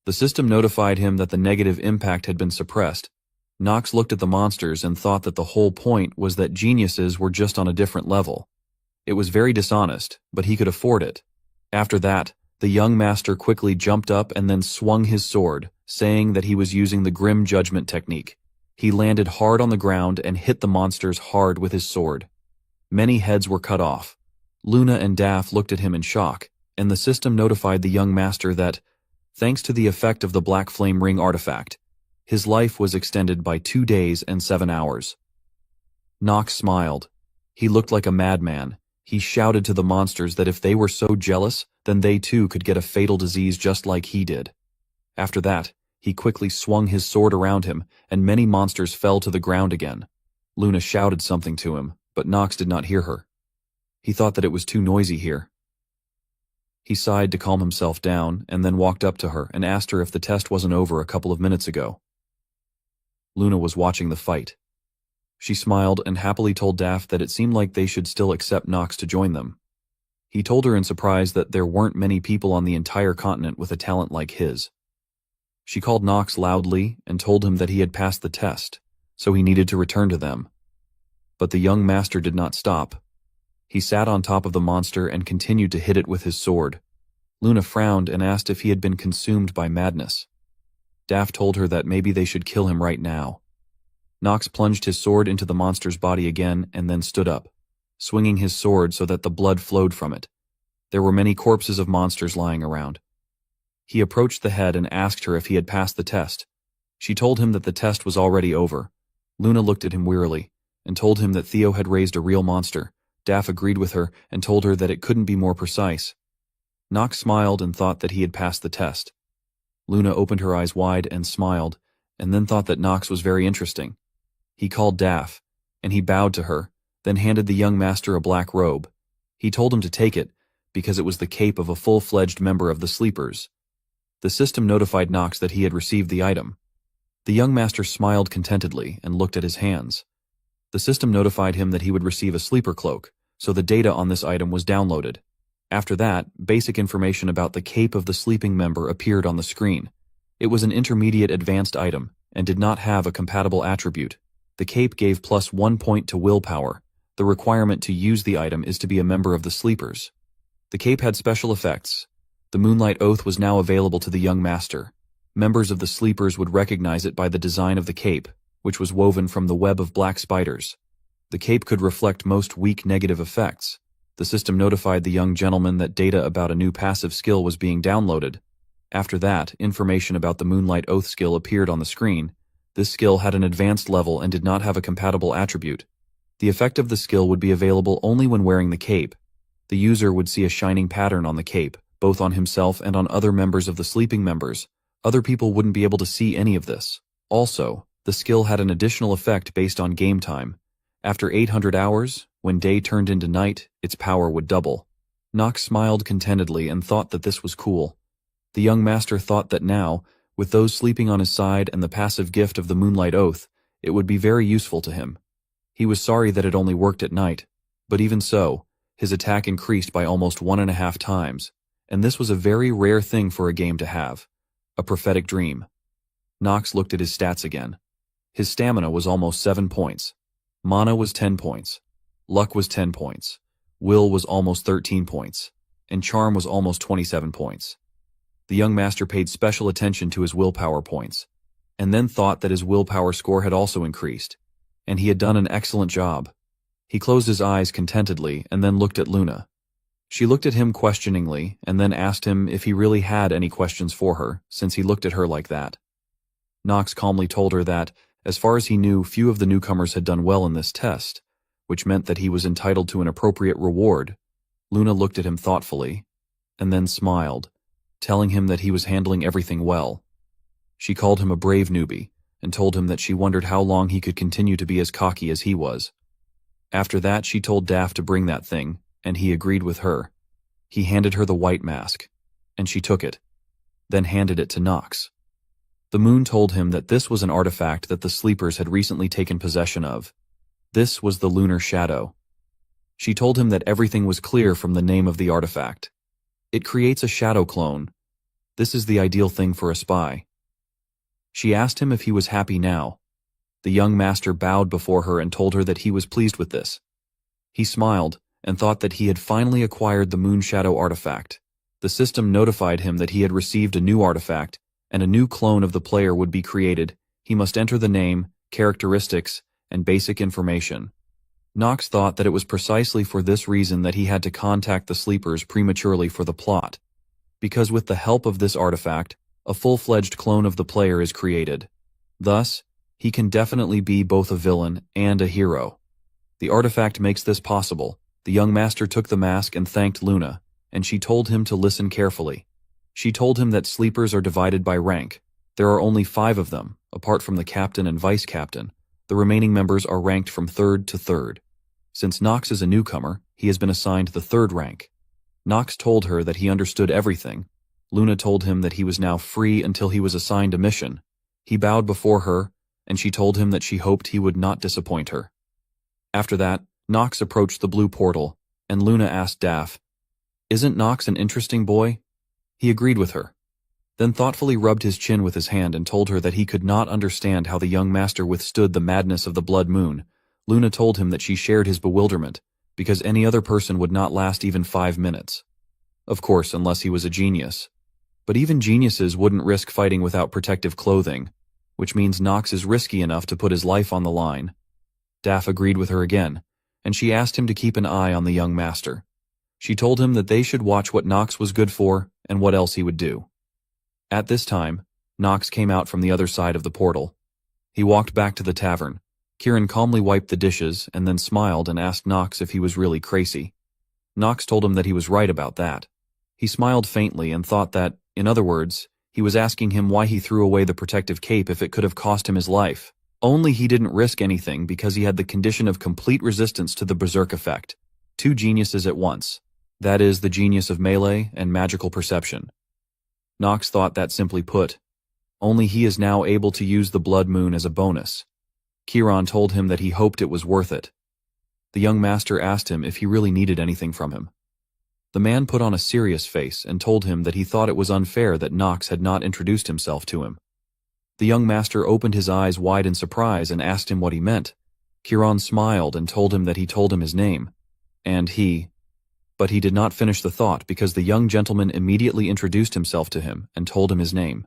The system notified him that the negative impact had been suppressed. Nox looked at the monsters and thought that the whole point was that geniuses were just on a different level. It was very dishonest, but he could afford it. After that, the young master quickly jumped up and then swung his sword, saying that he was using the Grim Judgment technique. He landed hard on the ground and hit the monsters hard with his sword. Many heads were cut off. Luna and Daff looked at him in shock, and the system notified the young master that, thanks to the effect of the Black Flame Ring artifact, his life was extended by 2 days and 7 hours. Nox smiled. He looked like a madman. He shouted to the monsters that if they were so jealous, then they too could get a fatal disease just like he did. After that, he quickly swung his sword around him, and many monsters fell to the ground again. Luna shouted something to him, but Nox did not hear her. He thought that it was too noisy here. He sighed to calm himself down, and then walked up to her and asked her if the test wasn't over a couple of minutes ago. Luna was watching the fight. She smiled and happily told Daff that it seemed like they should still accept Nox to join them. He told her in surprise that there weren't many people on the entire continent with a talent like his. She called Nox loudly and told him that he had passed the test, so he needed to return to them. But the young master did not stop. He sat on top of the monster and continued to hit it with his sword. Luna frowned and asked if he had been consumed by madness. Daff told her that maybe they should kill him right now. Nox plunged his sword into the monster's body again and then stood up, swinging his sword so that the blood flowed from it. There were many corpses of monsters lying around. He approached the head and asked her if he had passed the test. She told him that the test was already over. Luna looked at him wearily and told him that Theo had raised a real monster. Daff agreed with her and told her that it couldn't be more precise. Nox smiled and thought that he had passed the test. Luna opened her eyes wide and smiled, and then thought that Nox was very interesting. He called Daff, and he bowed to her, then handed the young master a black robe. He told him to take it, because it was the cape of a full-fledged member of the Sleepers. The system notified Nox that he had received the item. The young master smiled contentedly and looked at his hands. The system notified him that he would receive a sleeper cloak, so the data on this item was downloaded. After that, basic information about the cape of the sleeping member appeared on the screen. It was an intermediate advanced item, and did not have a compatible attribute. The cape gave +1 point to willpower. The requirement to use the item is to be a member of the Sleepers. The cape had special effects. The Moonlight Oath was now available to the young master. Members of the Sleepers would recognize it by the design of the cape, which was woven from the web of black spiders. The cape could reflect most weak negative effects. The system notified the young gentleman that data about a new passive skill was being downloaded. After that, information about the Moonlight Oath skill appeared on the screen. This skill had an advanced level and did not have a compatible attribute. The effect of the skill would be available only when wearing the cape. The user would see a shining pattern on the cape, both on himself and on other members of the sleeping members. Other people wouldn't be able to see any of this. Also, the skill had an additional effect based on game time. After 800 hours, when day turned into night, its power would double. Nox smiled contentedly and thought that this was cool. The young master thought that now, with those sleeping on his side and the passive gift of the Moonlight Oath, it would be very useful to him. He was sorry that it only worked at night, but even so, his attack increased by almost 1.5 times, and this was a very rare thing for a game to have. A prophetic dream. Nox looked at his stats again. His stamina was almost 7 points. Mana was 10 points. Luck was 10 points. Will was almost 13 points. And charm was almost 27 points. The young master paid special attention to his willpower points, and then thought that his willpower score had also increased, and he had done an excellent job. He closed his eyes contentedly and then looked at Luna. She looked at him questioningly and then asked him if he really had any questions for her, since he looked at her like that. Nox calmly told her that, as far as he knew, few of the newcomers had done well in this test, which meant that he was entitled to an appropriate reward. Luna looked at him thoughtfully, and then smiled, telling him that he was handling everything well. She called him a brave newbie, and told him that she wondered how long he could continue to be as cocky as he was. After that, she told Daff to bring that thing, and he agreed with her. He handed her the white mask, and she took it, then handed it to Nox. The moon told him that this was an artifact that the sleepers had recently taken possession of. This was the lunar shadow. She told him that everything was clear from the name of the artifact. It creates a shadow clone. This is the ideal thing for a spy. She asked him if he was happy now. The young master bowed before her and told her that he was pleased with this. He smiled and thought that he had finally acquired the moon shadow artifact. The system notified him that he had received a new artifact, and a new clone of the player would be created. He must enter the name, characteristics, and basic information. Nox thought that it was precisely for this reason that he had to contact the sleepers prematurely for the plot, because with the help of this artifact, a full-fledged clone of the player is created. Thus, he can definitely be both a villain and a hero. The artifact makes this possible. The young master took the mask and thanked Luna, and she told him to listen carefully. She told him that sleepers are divided by rank. There are only 5 of them, apart from the captain and vice-captain. The remaining members are ranked from 3rd to 3rd. Since Nox is a newcomer, he has been assigned the 3rd rank. Nox told her that he understood everything. Luna told him that he was now free until he was assigned a mission. He bowed before her, and she told him that she hoped he would not disappoint her. After that, Nox approached the blue portal, and Luna asked Daff, "Isn't Nox an interesting boy?" He agreed with her, then thoughtfully rubbed his chin with his hand and told her that he could not understand how the young master withstood the madness of the blood moon. Luna told him that she shared his bewilderment, because any other person would not last even 5 minutes. Of course, unless he was a genius. But even geniuses wouldn't risk fighting without protective clothing, which means Nox is risky enough to put his life on the line. Daff agreed with her again, and she asked him to keep an eye on the young master. She told him that they should watch what Nox was good for and what else he would do. At this time, Nox came out from the other side of the portal. He walked back to the tavern. Kieran calmly wiped the dishes and then smiled and asked Nox if he was really crazy. Nox told him that he was right about that. He smiled faintly and thought that, in other words, he was asking him why he threw away the protective cape if it could have cost him his life. Only he didn't risk anything because he had the condition of complete resistance to the berserk effect. 2 geniuses at once. That is, the genius of melee and magical perception. Nox thought that simply put, only he is now able to use the blood moon as a bonus. Kieran told him that he hoped it was worth it. The young master asked him if he really needed anything from him. The man put on a serious face and told him that he thought it was unfair that Nox had not introduced himself to him. The young master opened his eyes wide in surprise and asked him what he meant. Kieran smiled and told him that he told him his name. But he did not finish the thought because the young gentleman immediately introduced himself to him and told him his name.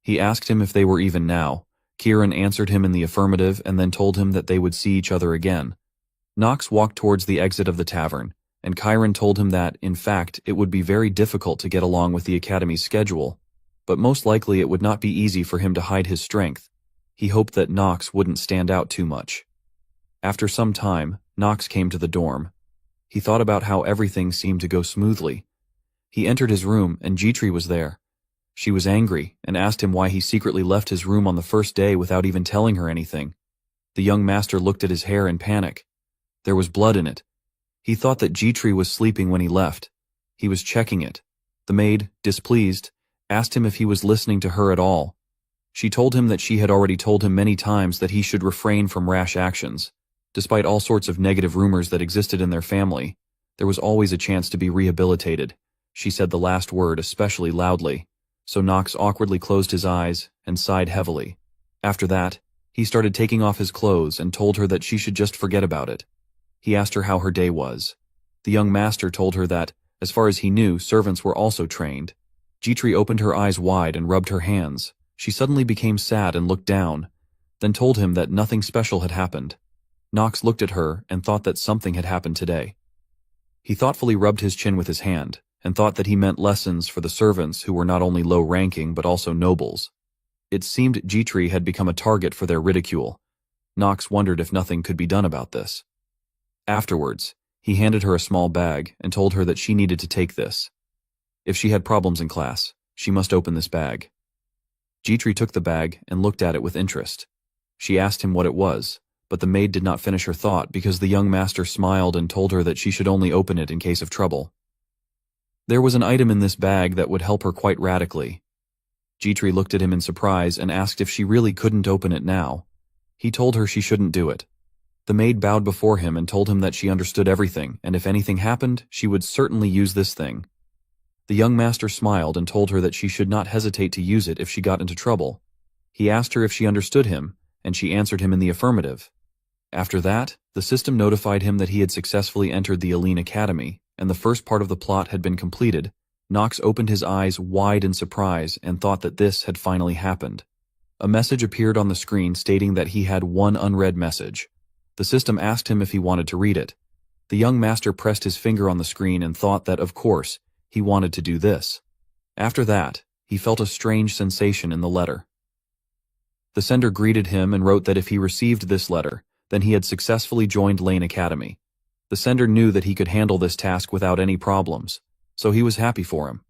He asked him if they were even now. Kieran answered him in the affirmative and then told him that they would see each other again. Nox walked towards the exit of the tavern, and Kieran told him that, in fact, it would be very difficult to get along with the Academy's schedule, but most likely it would not be easy for him to hide his strength. He hoped that Nox wouldn't stand out too much. After some time, Nox came to the dorm. He thought about how everything seemed to go smoothly. He entered his room, and Jitri was there. She was angry and asked him why he secretly left his room on the first day without even telling her anything. The young master looked at his hair in panic. There was blood in it. He thought that Jitri was sleeping when he left. He was checking it. The maid, displeased, asked him if he was listening to her at all. She told him that she had already told him many times that he should refrain from rash actions. Despite all sorts of negative rumors that existed in their family, there was always a chance to be rehabilitated. She said the last word especially loudly, so Nox awkwardly closed his eyes and sighed heavily. After that, he started taking off his clothes and told her that she should just forget about it. He asked her how her day was. The young master told her that, as far as he knew, servants were also trained. Jitri opened her eyes wide and rubbed her hands. She suddenly became sad and looked down, then told him that nothing special had happened. Nox looked at her and thought that something had happened today. He thoughtfully rubbed his chin with his hand, and thought that he meant lessons for the servants who were not only low-ranking but also nobles. It seemed Jitri had become a target for their ridicule. Nox wondered if nothing could be done about this. Afterwards, he handed her a small bag and told her that she needed to take this. If she had problems in class, she must open this bag. Jitri took the bag and looked at it with interest. She asked him what it was, but the maid did not finish her thought because the young master smiled and told her that she should only open it in case of trouble. There was an item in this bag that would help her quite radically. Jitri looked at him in surprise and asked if she really couldn't open it now. He told her she shouldn't do it. The maid bowed before him and told him that she understood everything, and if anything happened, she would certainly use this thing. The young master smiled and told her that she should not hesitate to use it if she got into trouble. He asked her if she understood him, and she answered him in the affirmative. After that, the system notified him that he had successfully entered the Elite Academy, and the first part of the plot had been completed. Nox opened his eyes wide in surprise and thought that this had finally happened. A message appeared on the screen stating that he had one unread message. The system asked him if he wanted to read it. The young master pressed his finger on the screen and thought that, of course, he wanted to do this. After that, he felt a strange sensation in the letter. The sender greeted him and wrote that if he received this letter, then he had successfully joined Lane Academy. The sender knew that he could handle this task without any problems, so he was happy for him.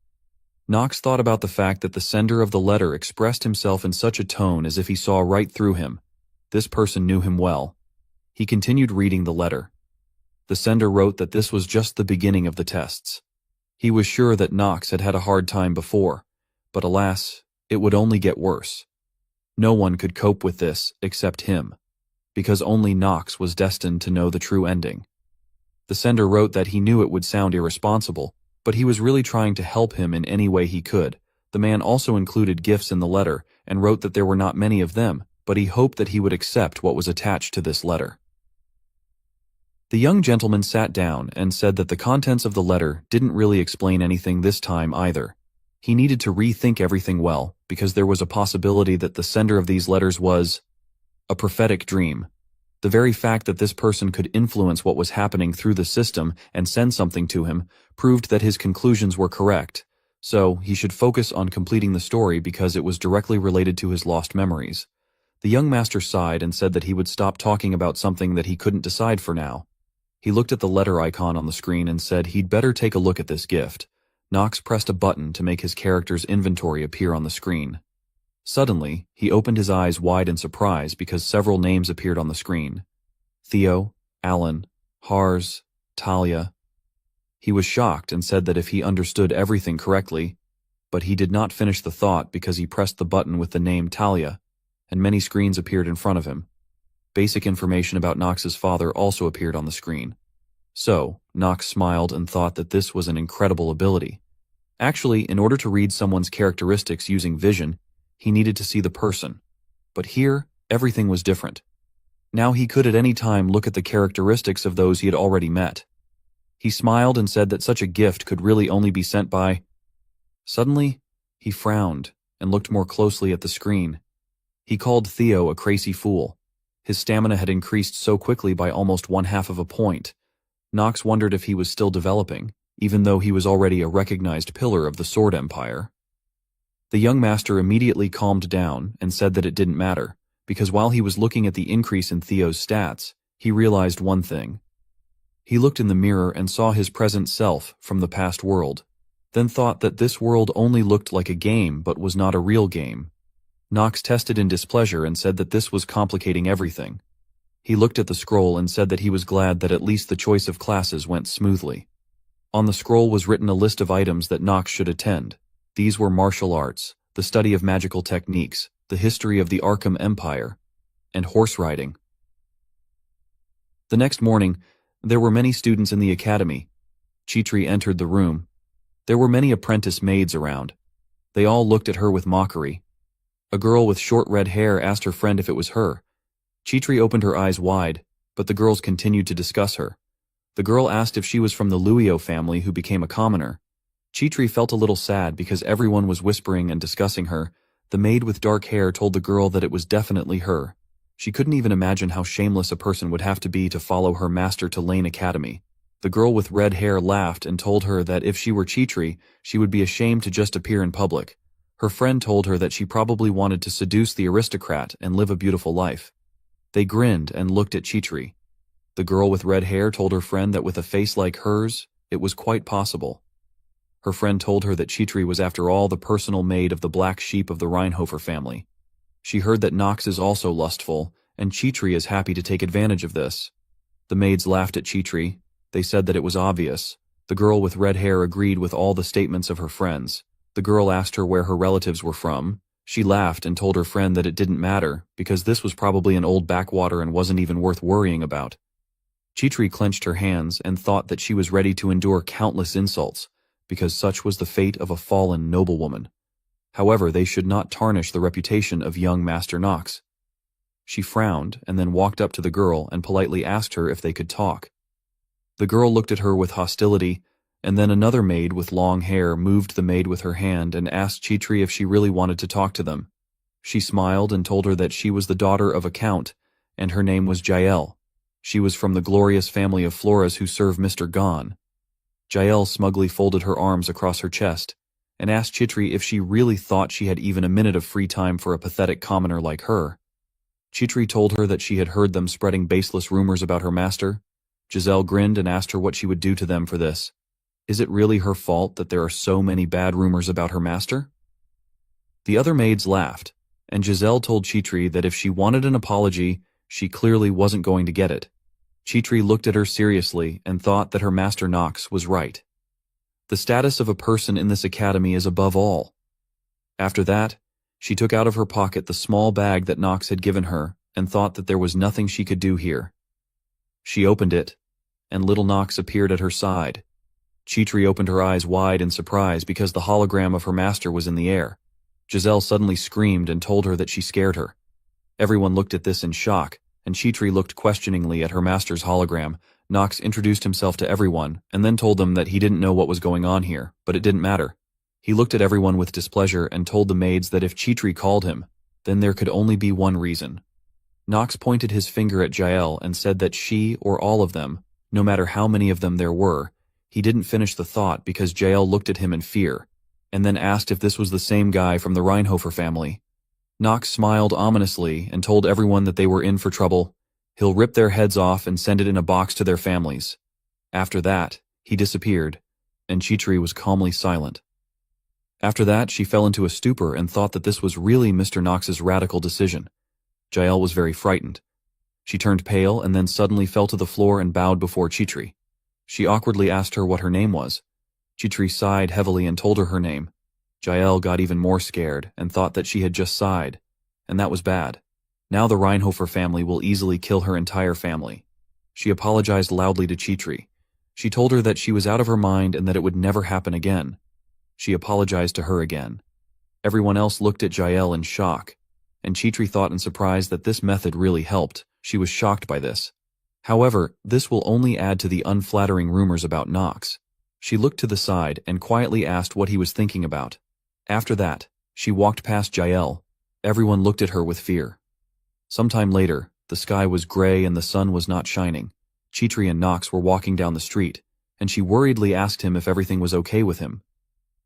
Nox thought about the fact that the sender of the letter expressed himself in such a tone as if he saw right through him. This person knew him well. He continued reading the letter. The sender wrote that this was just the beginning of the tests. He was sure that Nox had had a hard time before, but alas, it would only get worse. No one could cope with this except him, because only Nox was destined to know the true ending. The sender wrote that he knew it would sound irresponsible, but he was really trying to help him in any way he could. The man also included gifts in the letter and wrote that there were not many of them, but he hoped that he would accept what was attached to this letter. The young gentleman sat down and said that the contents of the letter didn't really explain anything this time either. He needed to rethink everything well, because there was a possibility that the sender of these letters was a prophetic dream. The very fact that this person could influence what was happening through the system and send something to him proved that his conclusions were correct, so he should focus on completing the story because it was directly related to his lost memories. The young master sighed and said that he would stop talking about something that he couldn't decide for now. He looked at the letter icon on the screen and said he'd better take a look at this gift. Nox pressed a button to make his character's inventory appear on the screen. Suddenly, he opened his eyes wide in surprise because several names appeared on the screen. Theo, Alan, Hars, Talia. He was shocked and said that if he understood everything correctly, but he did not finish the thought because he pressed the button with the name Talia, and many screens appeared in front of him. Basic information about Nox's father also appeared on the screen. So, Nox smiled and thought that this was an incredible ability. Actually, in order to read someone's characteristics using vision, he needed to see the person. But here, everything was different. Now he could at any time look at the characteristics of those he had already met. He smiled and said that such a gift could really only be sent by... Suddenly, he frowned and looked more closely at the screen. He called Theo a crazy fool. His stamina had increased so quickly by almost 1/2 of a point. Nox wondered if he was still developing, even though he was already a recognized pillar of the Sword Empire. The young master immediately calmed down and said that it didn't matter, because while he was looking at the increase in Theo's stats, he realized one thing. He looked in the mirror and saw his present self from the past world, then thought that this world only looked like a game but was not a real game. Nox tested in displeasure and said that this was complicating everything. He looked at the scroll and said that he was glad that at least the choice of classes went smoothly. On the scroll was written a list of items that Nox should attend. These were martial arts, the study of magical techniques, the history of the Arkham Empire, and horse riding. The next morning, there were many students in the academy. Jitri entered the room. There were many apprentice maids around. They all looked at her with mockery. A girl with short red hair asked her friend if it was her. Jitri opened her eyes wide, but the girls continued to discuss her. The girl asked if she was from the Luio family who became a commoner. Chitri felt a little sad because everyone was whispering and discussing her. The maid with dark hair told the girl that it was definitely her. She couldn't even imagine how shameless a person would have to be to follow her master to Lane Academy. The girl with red hair laughed and told her that if she were Chitri, she would be ashamed to just appear in public. Her friend told her that she probably wanted to seduce the aristocrat and live a beautiful life. They grinned and looked at Chitri. The girl with red hair told her friend that with a face like hers, it was quite possible. Her friend told her that Chitri was after all the personal maid of the black sheep of the Reinhofer family. She heard that Nox is also lustful, and Chitri is happy to take advantage of this. The maids laughed at Chitri. They said that it was obvious. The girl with red hair agreed with all the statements of her friends. The girl asked her where her relatives were from. She laughed and told her friend that it didn't matter, because this was probably an old backwater and wasn't even worth worrying about. Chitri clenched her hands and thought that she was ready to endure countless insults, because such was the fate of a fallen noblewoman. However, they should not tarnish the reputation of young Master Nox. She frowned and then walked up to the girl and politely asked her if they could talk. The girl looked at her with hostility, and then another maid with long hair moved the maid with her hand and asked Chitri if she really wanted to talk to them. She smiled and told her that she was the daughter of a count, and her name was Jael. She was from the glorious family of Floras who serve Mr. Gon. Jael smugly folded her arms across her chest and asked Chitri if she really thought she had even a minute of free time for a pathetic commoner like her. Chitri told her that she had heard them spreading baseless rumors about her master. Giselle grinned and asked her what she would do to them for this. Is it really her fault that there are so many bad rumors about her master? The other maids laughed, and Giselle told Chitri that if she wanted an apology, she clearly wasn't going to get it. Chitri looked at her seriously and thought that her master Nox was right. The status of a person in this academy is above all. After that, she took out of her pocket the small bag that Nox had given her and thought that there was nothing she could do here. She opened it, and little Nox appeared at her side. Chitri opened her eyes wide in surprise because the hologram of her master was in the air. Giselle suddenly screamed and told her that she scared her. Everyone looked at this in shock, and Chitri looked questioningly at her master's hologram. Nox introduced himself to everyone, and then told them that he didn't know what was going on here, but it didn't matter. He looked at everyone with displeasure and told the maids that if Chitri called him, then there could only be one reason. Nox pointed his finger at Jael and said that she, or all of them, no matter how many of them there were, he didn't finish the thought because Jael looked at him in fear, and then asked if this was the same guy from the Reinhofer family. Nox smiled ominously and told everyone that they were in for trouble. He'll rip their heads off and send it in a box to their families. After that, he disappeared, and Chitri was calmly silent. After that, she fell into a stupor and thought that this was really Mr. Nox's radical decision. Jael was very frightened. She turned pale and then suddenly fell to the floor and bowed before Chitri. She awkwardly asked her what her name was. Chitri sighed heavily and told her her name. Jael got even more scared and thought that she had just sighed, and that was bad. Now the Reinhofer family will easily kill her entire family. She apologized loudly to Chitri. She told her that she was out of her mind and that it would never happen again. She apologized to her again. Everyone else looked at Jael in shock, and Chitri thought in surprise that this method really helped. She was shocked by this. However, this will only add to the unflattering rumors about Nox. She looked to the side and quietly asked what he was thinking about. After that, she walked past Jael. Everyone looked at her with fear. Sometime later, the sky was gray and the sun was not shining. Chitri and Nox were walking down the street, and she worriedly asked him if everything was okay with him.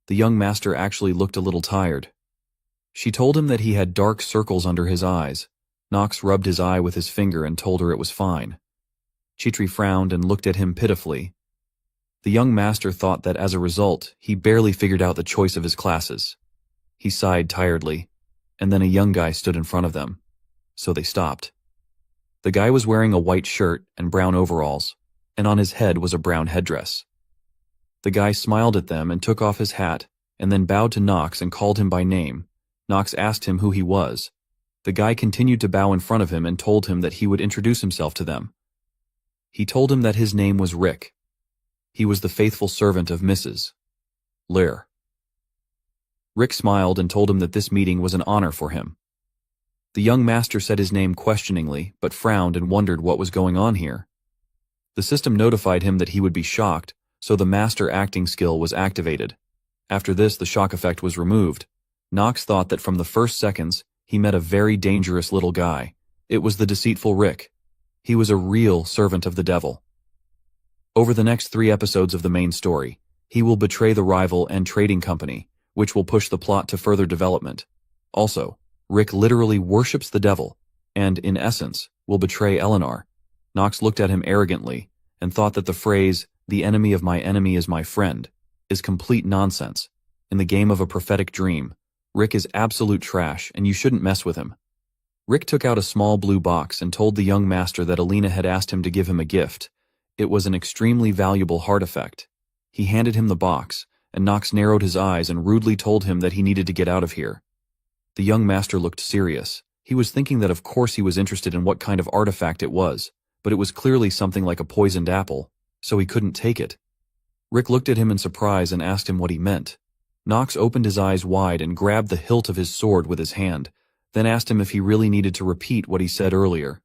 The young master actually looked a little tired. She told him that he had dark circles under his eyes. Nox rubbed his eye with his finger and told her it was fine. Chitri frowned and looked at him pitifully. The young master thought that as a result, he barely figured out the choice of his classes. He sighed tiredly, and then a young guy stood in front of them. So they stopped. The guy was wearing a white shirt and brown overalls, and on his head was a brown headdress. The guy smiled at them and took off his hat, and then bowed to Nox and called him by name. Nox asked him who he was. The guy continued to bow in front of him and told him that he would introduce himself to them. He told him that his name was Rick. He was the faithful servant of Mrs. Lear. Rick smiled and told him that this meeting was an honor for him. The young master said his name questioningly, but frowned and wondered what was going on here. The system notified him that he would be shocked, so the master acting skill was activated. After this, the shock effect was removed. Knox thought that from the first seconds, he met a very dangerous little guy. It was the deceitful Rick. He was a real servant of the devil. Over the next 3 episodes of the main story, he will betray the rival and trading company, which will push the plot to further development. Also, Rick literally worships the devil, and, in essence, will betray Eleanor. Knox looked at him arrogantly, and thought that the phrase, "the enemy of my enemy is my friend," is complete nonsense. In the game of a prophetic dream, Rick is absolute trash, and you shouldn't mess with him. Rick took out a small blue box and told the young master that Alina had asked him to give him a gift. It was an extremely valuable heart effect. He handed him the box, and Knox narrowed his eyes and rudely told him that he needed to get out of here. The young master looked serious. He was thinking that of course he was interested in what kind of artifact it was, but it was clearly something like a poisoned apple, so he couldn't take it. Rick looked at him in surprise and asked him what he meant. Knox opened his eyes wide and grabbed the hilt of his sword with his hand, then asked him if he really needed to repeat what he said earlier.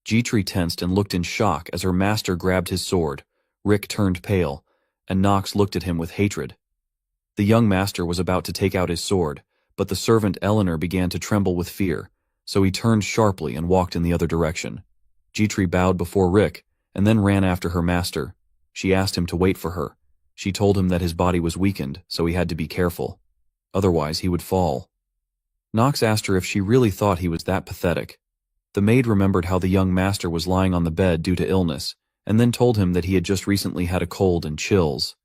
Jitri tensed and looked in shock as her master grabbed his sword. Rick turned pale, and Knox looked at him with hatred. The young master was about to take out his sword, but the servant Eleanor began to tremble with fear, so he turned sharply and walked in the other direction. Jitri bowed before Rick, and then ran after her master. She asked him to wait for her. She told him that his body was weakened, so he had to be careful. Otherwise he would fall. Knox asked her if she really thought he was that pathetic. The maid remembered how the young master was lying on the bed due to illness, and then told him that he had just recently had a cold and chills.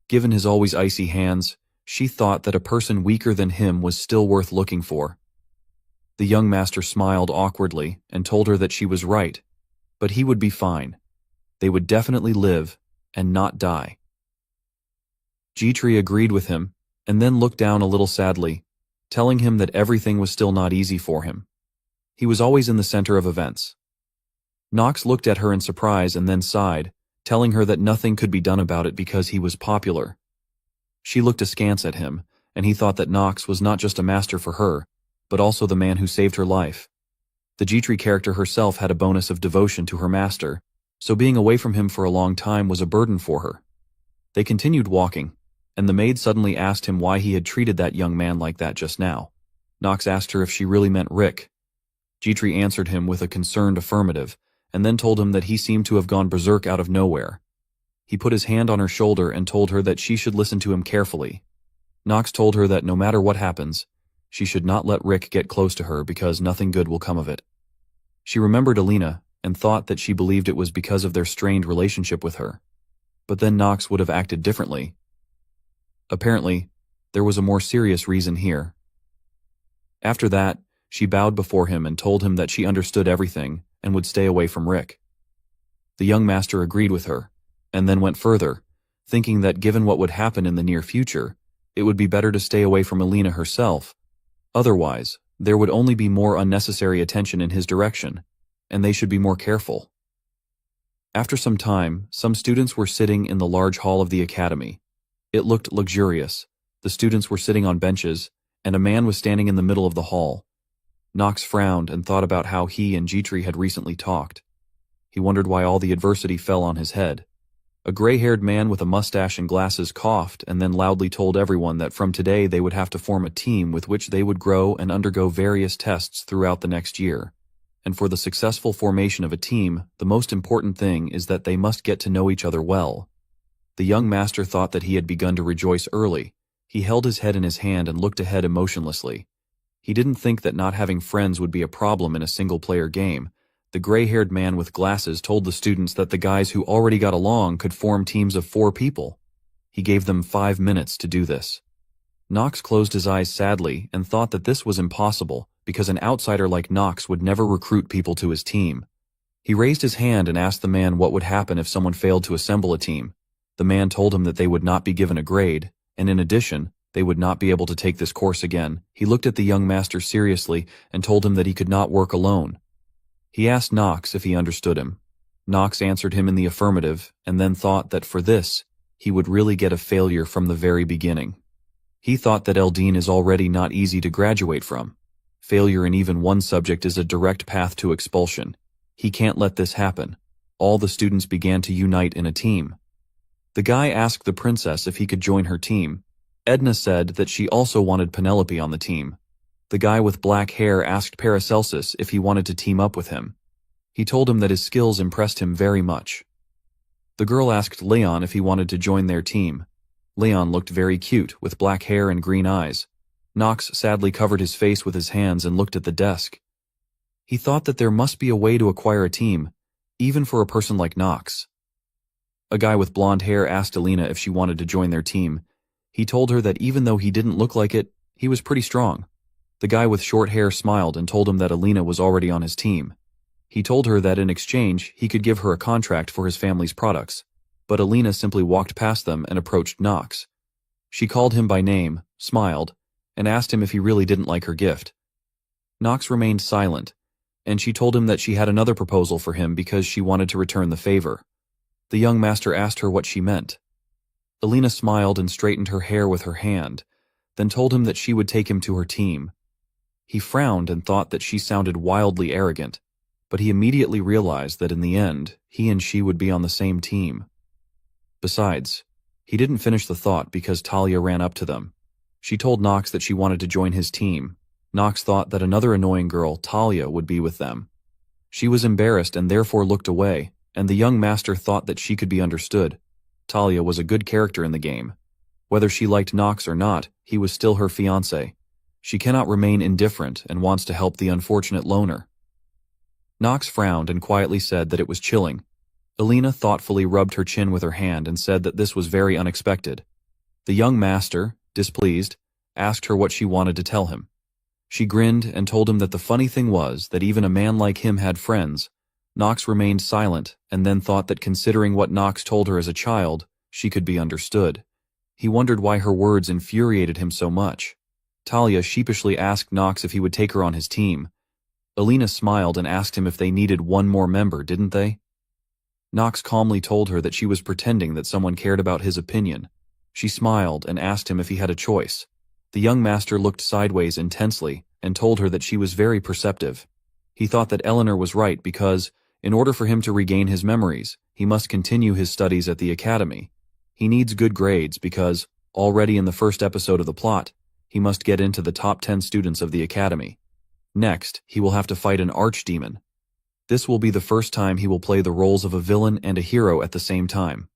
Given his always icy hands, she thought that a person weaker than him was still worth looking for. The young master smiled awkwardly and told her that she was right, but he would be fine. They would definitely live and not die. Jitri agreed with him, and then looked down a little sadly, telling him that everything was still not easy for him. He was always in the center of events. Knox looked at her in surprise and then sighed, telling her that nothing could be done about it because he was popular. She looked askance at him, and he thought that Knox was not just a master for her, but also the man who saved her life. The Jitri character herself had a bonus of devotion to her master, so being away from him for a long time was a burden for her. They continued walking, and the maid suddenly asked him why he had treated that young man like that just now. Knox asked her if she really meant Rick. Jitri answered him with a concerned affirmative, and then told him that he seemed to have gone berserk out of nowhere. He put his hand on her shoulder and told her that she should listen to him carefully. Knox told her that no matter what happens, she should not let Rick get close to her because nothing good will come of it. She remembered Alina and thought that she believed it was because of their strained relationship with her. But then Knox would have acted differently. Apparently, there was a more serious reason here. After that, she bowed before him and told him that she understood everything and would stay away from Rick. The young master agreed with her, and then went further, thinking that given what would happen in the near future, it would be better to stay away from Alina herself. Otherwise, there would only be more unnecessary attention in his direction, and they should be more careful. After some time, some students were sitting in the large hall of the academy. It looked luxurious. The students were sitting on benches, and a man was standing in the middle of the hall. Knox frowned and thought about how he and Jitri had recently talked. He wondered why all the adversity fell on his head. A gray-haired man with a mustache and glasses coughed and then loudly told everyone that from today they would have to form a team with which they would grow and undergo various tests throughout the next year. And for the successful formation of a team, the most important thing is that they must get to know each other well. The young master thought that he had begun to rejoice early. He held his head in his hand and looked ahead emotionlessly. He didn't think that not having friends would be a problem in a single-player game. The gray-haired man with glasses told the students that the guys who already got along could form teams of 4 people. He gave them 5 minutes to do this. Knox closed his eyes sadly and thought that this was impossible because an outsider like Knox would never recruit people to his team. He raised his hand and asked the man what would happen if someone failed to assemble a team. The man told him that they would not be given a grade, and in addition, they would not be able to take this course again. He looked at the young master seriously and told him that he could not work alone. He asked Knox if he understood him. Knox answered him in the affirmative, and then thought that for this, he would really get a failure from the very beginning. He thought that Eldine is already not easy to graduate from. Failure in even one subject is a direct path to expulsion. He can't let this happen. All the students began to unite in a team. The guy asked the princess if he could join her team. Edna said that she also wanted Penelope on the team. The guy with black hair asked Paracelsus if he wanted to team up with him. He told him that his skills impressed him very much. The girl asked Leon if he wanted to join their team. Leon looked very cute, with black hair and green eyes. Knox sadly covered his face with his hands and looked at the desk. He thought that there must be a way to acquire a team, even for a person like Knox. A guy with blonde hair asked Alina if she wanted to join their team. He told her that even though he didn't look like it, he was pretty strong. The guy with short hair smiled and told him that Alina was already on his team. He told her that in exchange, he could give her a contract for his family's products, but Alina simply walked past them and approached Knox. She called him by name, smiled, and asked him if he really didn't like her gift. Knox remained silent, and she told him that she had another proposal for him because she wanted to return the favor. The young master asked her what she meant. Alina smiled and straightened her hair with her hand, then told him that she would take him to her team. He frowned and thought that she sounded wildly arrogant, but he immediately realized that in the end, he and she would be on the same team. Besides, he didn't finish the thought because Talia ran up to them. She told Knox that she wanted to join his team. Knox thought that another annoying girl, Talia, would be with them. She was embarrassed and therefore looked away, and the young master thought that she could be understood. Talia was a good character in the game. Whether she liked Knox or not, he was still her fiancé. She cannot remain indifferent and wants to help the unfortunate loner. Knox frowned and quietly said that it was chilling. Alina thoughtfully rubbed her chin with her hand and said that this was very unexpected. The young master, displeased, asked her what she wanted to tell him. She grinned and told him that the funny thing was that even a man like him had friends. Knox remained silent and then thought that considering what Knox told her as a child, she could be understood. He wondered why her words infuriated him so much. Talia sheepishly asked Knox if he would take her on his team. Alina smiled and asked him if they needed one more member, didn't they? Knox calmly told her that she was pretending that someone cared about his opinion. She smiled and asked him if he had a choice. The young master looked sideways intensely and told her that she was very perceptive. He thought that Eleanor was right because, in order for him to regain his memories, he must continue his studies at the academy. He needs good grades because, already in the first episode of the plot, he must get into the top 10 students of the academy. Next, he will have to fight an archdemon. This will be the first time he will play the roles of a villain and a hero at the same time.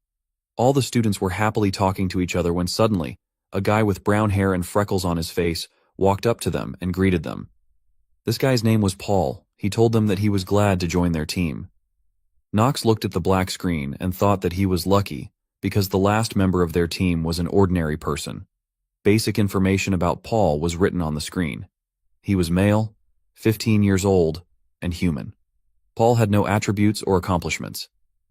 All the students were happily talking to each other when suddenly, a guy with brown hair and freckles on his face walked up to them and greeted them. This guy's name was Paul. He told them that he was glad to join their team. Knox looked at the black screen and thought that he was lucky because the last member of their team was an ordinary person. Basic information about Paul was written on the screen. He was male, 15 years old, and human. Paul had no attributes or accomplishments.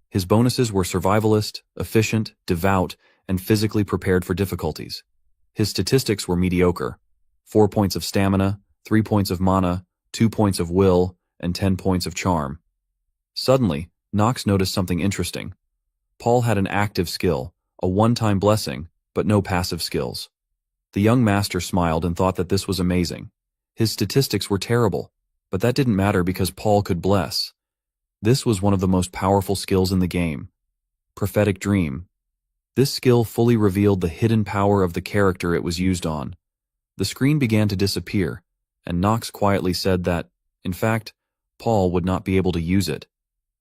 His bonuses were survivalist, efficient, devout, and physically prepared for difficulties. His statistics were mediocre: 4 points of stamina, 3 points of mana, 2 points of will, and 10 points of charm. Suddenly, Knox noticed something interesting. Paul had an active skill, a one-time blessing, but no passive skills. The young master smiled and thought that this was amazing. His statistics were terrible, but that didn't matter because Paul could bless. This was one of the most powerful skills in the game. Prophetic Dream. This skill fully revealed the hidden power of the character it was used on. The screen began to disappear, and Knox quietly said that, in fact, Paul would not be able to use it.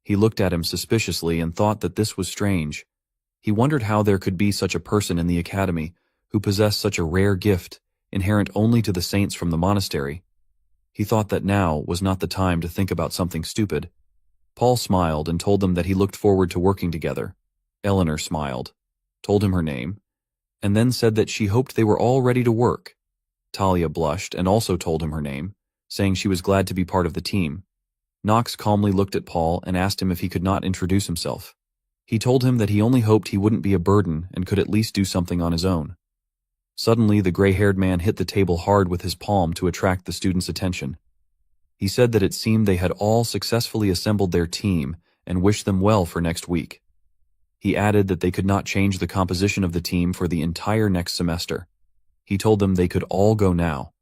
He looked at him suspiciously and thought that this was strange. He wondered how there could be such a person in the academy who possessed such a rare gift, inherent only to the saints from the monastery. He thought that now was not the time to think about something stupid. Paul smiled and told them that he looked forward to working together. Eleanor smiled, told him her name, and then said that she hoped they were all ready to work. Talia blushed and also told him her name, saying she was glad to be part of the team. Knox calmly looked at Paul and asked him if he could not introduce himself. He told him that he only hoped he wouldn't be a burden and could at least do something on his own. Suddenly, the gray-haired man hit the table hard with his palm to attract the students' attention. He said that it seemed they had all successfully assembled their team and wished them well for next week. He added that they could not change the composition of the team for the entire next semester. He told them they could all go now.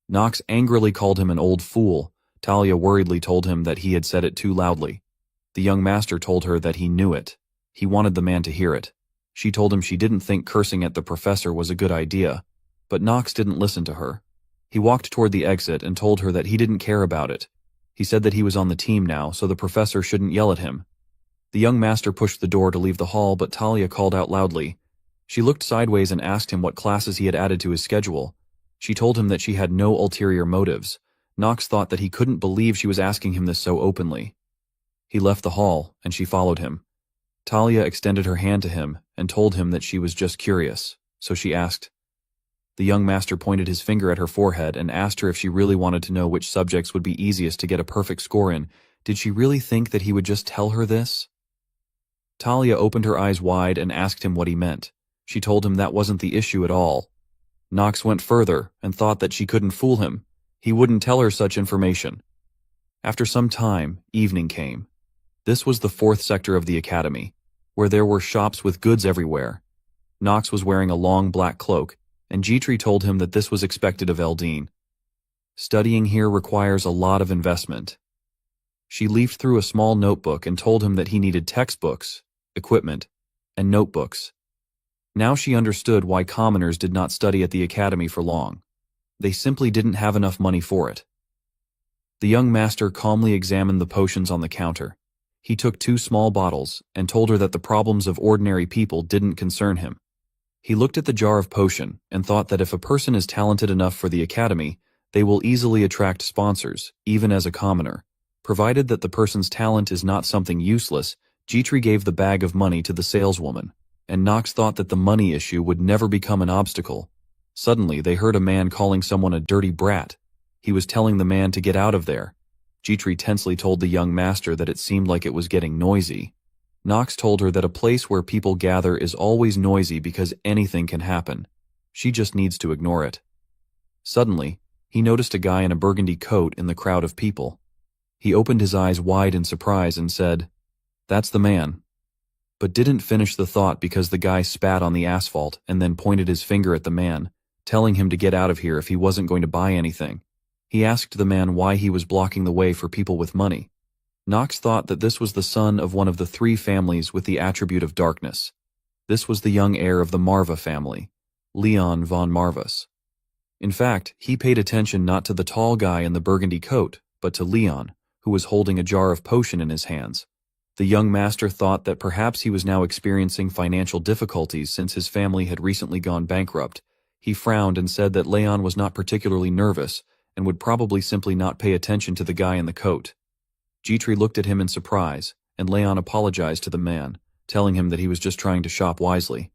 Knox angrily called him an old fool. Talia worriedly told him that he had said it too loudly. The young master told her that he knew it. He wanted the man to hear it. She told him she didn't think cursing at the professor was a good idea, but Knox didn't listen to her. He walked toward the exit and told her that he didn't care about it. He said that he was on the team now, so the professor shouldn't yell at him. The young master pushed the door to leave the hall, but Talia called out loudly. She looked sideways and asked him what classes he had added to his schedule. She told him that she had no ulterior motives. Knox thought that he couldn't believe she was asking him this so openly. He left the hall, and she followed him. Talia extended her hand to him and told him that she was just curious, so she asked. The young master pointed his finger at her forehead and asked her if she really wanted to know which subjects would be easiest to get a perfect score in. Did she really think that he would just tell her this? Talia opened her eyes wide and asked him what he meant. She told him that wasn't the issue at all. Knox went further and thought that she couldn't fool him. He wouldn't tell her such information. After some time, evening came. This was the fourth sector of the academy, where there were shops with goods everywhere. Knox was wearing a long black cloak, and Jitri told him that this was expected of Eldine. Studying here requires a lot of investment. She leafed through a small notebook and told him that he needed textbooks, equipment, and notebooks. Now she understood why commoners did not study at the academy for long. They simply didn't have enough money for it. The young master calmly examined the potions on the counter. He took 2 small bottles and told her that the problems of ordinary people didn't concern him. He looked at the jar of potion and thought that if a person is talented enough for the academy, they will easily attract sponsors, even as a commoner. Provided that the person's talent is not something useless, Jitri gave the bag of money to the saleswoman, and Knox thought that the money issue would never become an obstacle. Suddenly, they heard a man calling someone a dirty brat. He was telling the man to get out of there. Jitri tensely told the young master that it seemed like it was getting noisy. Knox told her that a place where people gather is always noisy because anything can happen. She just needs to ignore it. Suddenly, he noticed a guy in a burgundy coat in the crowd of people. He opened his eyes wide in surprise and said, "That's the man," but didn't finish the thought because the guy spat on the asphalt and then pointed his finger at the man, telling him to get out of here if he wasn't going to buy anything. He asked the man why he was blocking the way for people with money. Knox thought that this was the son of one of the 3 families with the attribute of darkness. This was the young heir of the Marva family, Leon von Marvas. In fact, he paid attention not to the tall guy in the burgundy coat, but to Leon, who was holding a jar of potion in his hands. The young master thought that perhaps he was now experiencing financial difficulties since his family had recently gone bankrupt. He frowned and said that Leon was not particularly nervous and would probably simply not pay attention to the guy in the coat. Jitri looked at him in surprise, and Leon apologized to the man, telling him that he was just trying to shop wisely.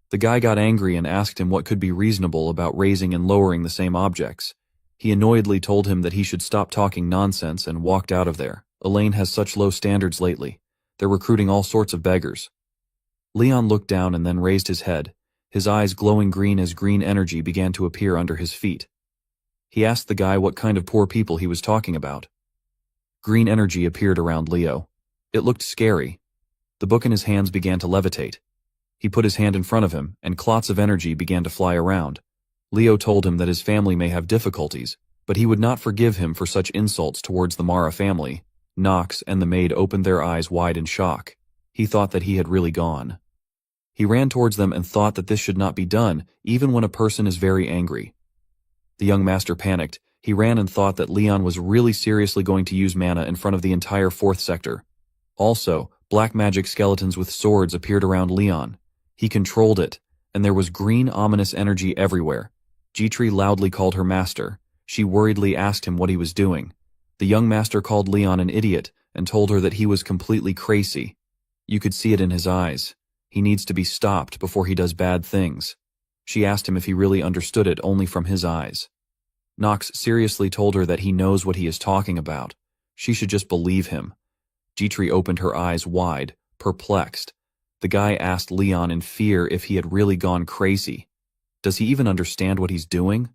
The guy got angry and asked him what could be reasonable about raising and lowering the same objects. He annoyedly told him that he should stop talking nonsense and walked out of there. Elaine has such low standards lately. They're recruiting all sorts of beggars. Leon looked down and then raised his head, his eyes glowing green as green energy began to appear under his feet. He asked the guy what kind of poor people he was talking about. Green energy appeared around Leo. It looked scary. The book in his hands began to levitate. He put his hand in front of him, and clots of energy began to fly around. Leo told him that his family may have difficulties, but he would not forgive him for such insults towards the Mara family. Knox and the maid opened their eyes wide in shock. He thought that he had really gone. He ran towards them and thought that this should not be done, even when a person is very angry. The young master panicked. He ran and thought that Leon was really seriously going to use mana in front of the entire 4th sector. Also, black magic skeletons with swords appeared around Leon. He controlled it, and there was green ominous energy everywhere. Jitri loudly called her master. She worriedly asked him what he was doing. The young master called Leon an idiot and told her that he was completely crazy. You could see it in his eyes. He needs to be stopped before he does bad things. She asked him if he really understood it only from his eyes. Knox seriously told her that he knows what he is talking about. She should just believe him. Jitri opened her eyes wide, perplexed. The guy asked Leon in fear if he had really gone crazy. Does he even understand what he's doing?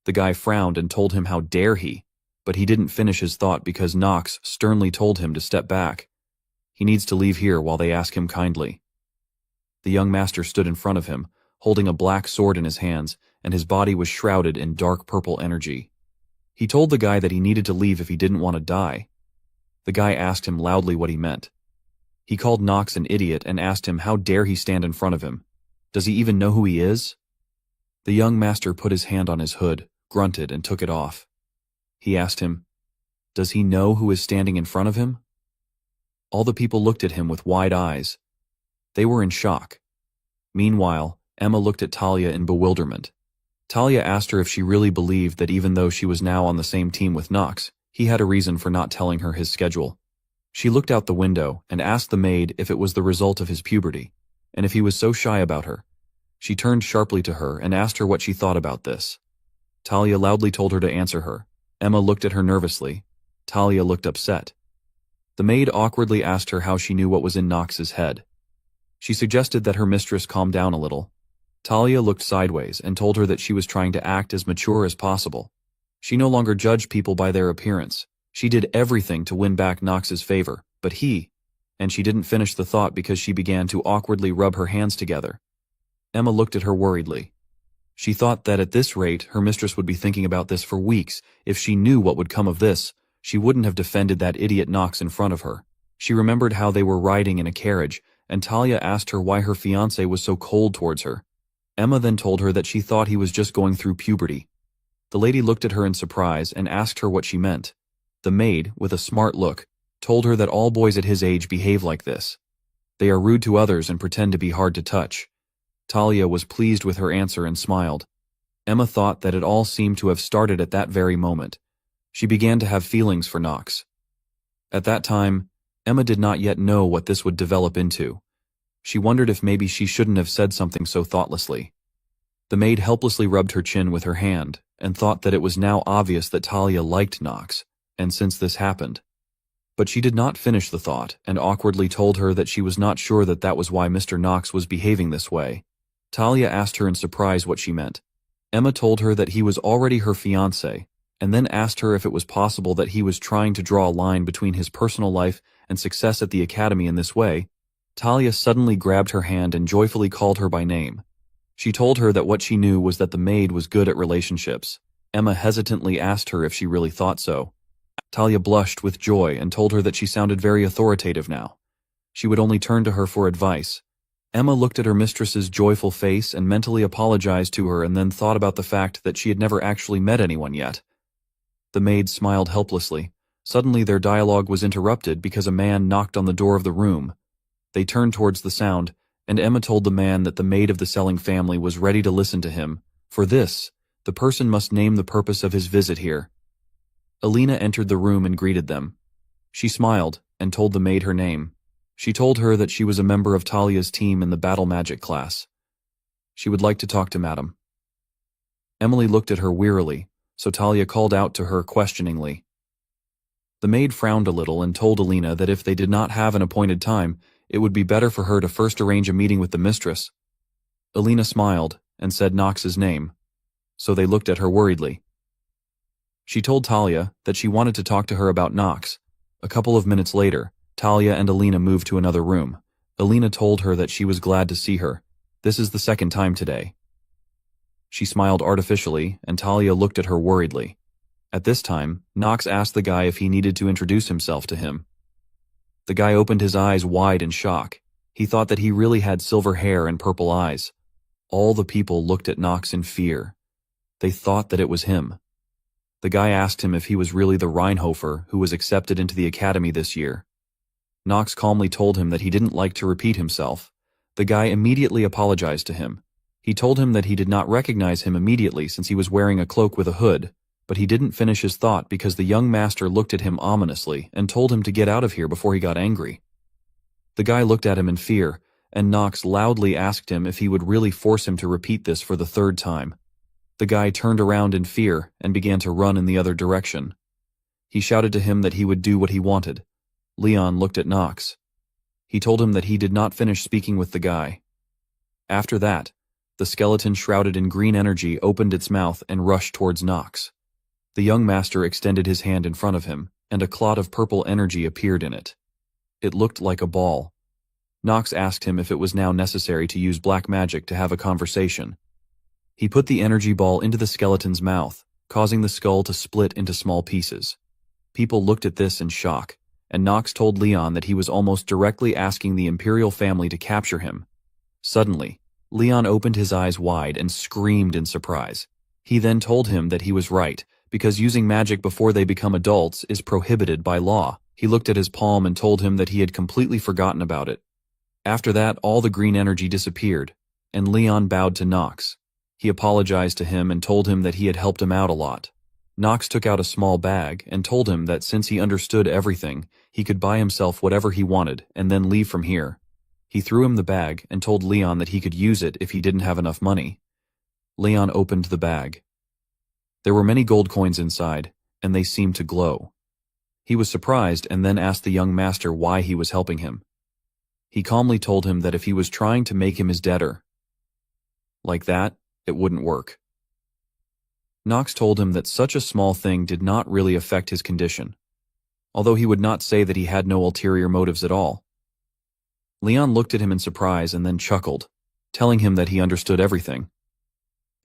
The guy frowned and told him how dare he, but he didn't finish his thought because Knox sternly told him to step back. He needs to leave here while they ask him kindly. The young master stood in front of him, holding a black sword in his hands, and his body was shrouded in dark purple energy. He told the guy that he needed to leave if he didn't want to die. The guy asked him loudly what he meant. He called Knox an idiot and asked him how dare he stand in front of him. Does he even know who he is? The young master put his hand on his hood, grunted, and took it off. He asked him, does he know who is standing in front of him? All the people looked at him with wide eyes. They were in shock. Meanwhile, Emma looked at Talia in bewilderment. Talia asked her if she really believed that even though she was now on the same team with Knox, he had a reason for not telling her his schedule. She looked out the window and asked the maid if it was the result of his puberty, and if he was so shy about her. She turned sharply to her and asked her what she thought about this. Talia loudly told her to answer her. Emma looked at her nervously. Talia looked upset. The maid awkwardly asked her how she knew what was in Knox's head. She suggested that her mistress calm down a little. Talia looked sideways and told her that she was trying to act as mature as possible. She no longer judged people by their appearance. She did everything to win back Knox's favor, but he... And she didn't finish the thought because she began to awkwardly rub her hands together. Emma looked at her worriedly. She thought that at this rate her mistress would be thinking about this for weeks. If she knew what would come of this, she wouldn't have defended that idiot Knox in front of her. She remembered how they were riding in a carriage, and Talia asked her why her fiancé was so cold towards her. Emma then told her that she thought he was just going through puberty. The lady looked at her in surprise and asked her what she meant. The maid, with a smart look, told her that all boys at his age behave like this. They are rude to others and pretend to be hard to touch. Talia was pleased with her answer and smiled. Emma thought that it all seemed to have started at that very moment. She began to have feelings for Knox. At that time, Emma did not yet know what this would develop into. She wondered if maybe she shouldn't have said something so thoughtlessly. The maid helplessly rubbed her chin with her hand and thought that it was now obvious that Talia liked Knox, and since this happened. But she did not finish the thought and awkwardly told her that she was not sure that that was why Mr. Knox was behaving this way. Talia asked her in surprise what she meant. Emma told her that he was already her fiancé, and then asked her if it was possible that he was trying to draw a line between his personal life and success at the academy in this way. Talia suddenly grabbed her hand and joyfully called her by name. She told her that what she knew was that the maid was good at relationships. Emma hesitantly asked her if she really thought so. Talia blushed with joy and told her that she sounded very authoritative now. She would only turn to her for advice. Emma looked at her mistress's joyful face and mentally apologized to her and then thought about the fact that she had never actually met anyone yet. The maid smiled helplessly. Suddenly their dialogue was interrupted because a man knocked on the door of the room. They turned towards the sound, and Emma told the man that the maid of the selling family was ready to listen to him. For this, the person must name the purpose of his visit here. Alina entered the room and greeted them. She smiled and told the maid her name. She told her that she was a member of Talia's team in the battle magic class. She would like to talk to Madam. Emily looked at her wearily, so Talia called out to her questioningly. The maid frowned a little and told Alina that if they did not have an appointed time, it would be better for her to first arrange a meeting with the mistress. Alina smiled and said Knox's name, so they looked at her worriedly. She told Talia that she wanted to talk to her about Knox. A couple of minutes later, Talia and Alina moved to another room. Alina told her that she was glad to see her. This is the second time today. She smiled artificially, and Talia looked at her worriedly. At this time, Knox asked the guy if he needed to introduce himself to him. The guy opened his eyes wide in shock. He thought that he really had silver hair and purple eyes. All the people looked at Knox in fear. They thought that it was him. The guy asked him if he was really the Reinhofer who was accepted into the academy this year. Knox calmly told him that he didn't like to repeat himself. The guy immediately apologized to him. He told him that he did not recognize him immediately since he was wearing a cloak with a hood, but he didn't finish his thought because the young master looked at him ominously and told him to get out of here before he got angry. The guy looked at him in fear, and Knox loudly asked him if he would really force him to repeat this for the third time. The guy turned around in fear and began to run in the other direction. He shouted to him that he would do what he wanted. Leon looked at Knox. He told him that he did not finish speaking with the guy. After that, the skeleton shrouded in green energy opened its mouth and rushed towards Knox. The young master extended his hand in front of him, and a clot of purple energy appeared in it. It looked like a ball. Knox asked him if it was now necessary to use black magic to have a conversation. He put the energy ball into the skeleton's mouth, causing the skull to split into small pieces. People looked at this in shock, and Nox told Leon that he was almost directly asking the Imperial family to capture him. Suddenly, Leon opened his eyes wide and screamed in surprise. He then told him that he was right, because using magic before they become adults is prohibited by law. He looked at his palm and told him that he had completely forgotten about it. After that, all the green energy disappeared, and Leon bowed to Nox. He apologized to him and told him that he had helped him out a lot. Nox took out a small bag and told him that since he understood everything, he could buy himself whatever he wanted and then leave from here. He threw him the bag and told Leon that he could use it if he didn't have enough money. Leon opened the bag. There were many gold coins inside, and they seemed to glow. He was surprised and then asked the young master why he was helping him. He calmly told him that if he was trying to make him his debtor like that, it wouldn't work. Nox told him that such a small thing did not really affect his condition, although he would not say that he had no ulterior motives at all. Leon looked at him in surprise and then chuckled, telling him that he understood everything.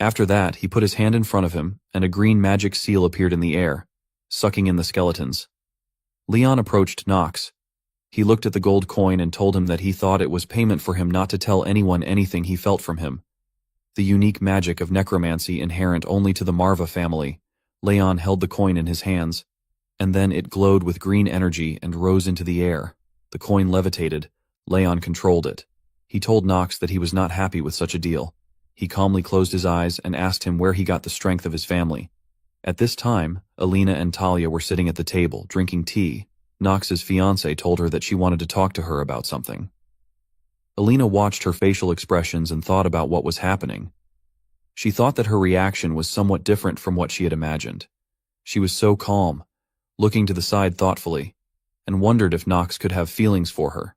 After that, he put his hand in front of him, and a green magic seal appeared in the air, sucking in the skeletons. Leon approached Nox. He looked at the gold coin and told him that he thought it was payment for him not to tell anyone anything he felt from him. The unique magic of necromancy inherent only to the Marva family. Leon held the coin in his hands, and then it glowed with green energy and rose into the air. The coin levitated. Leon controlled it. He told Nox that he was not happy with such a deal. He calmly closed his eyes and asked him where he got the strength of his family. At this time, Alina and Talia were sitting at the table, drinking tea. Nox's fiancé told her that she wanted to talk to her about something. Alina watched her facial expressions and thought about what was happening. She thought that her reaction was somewhat different from what she had imagined. She was so calm, looking to the side thoughtfully, and wondered if Nox could have feelings for her.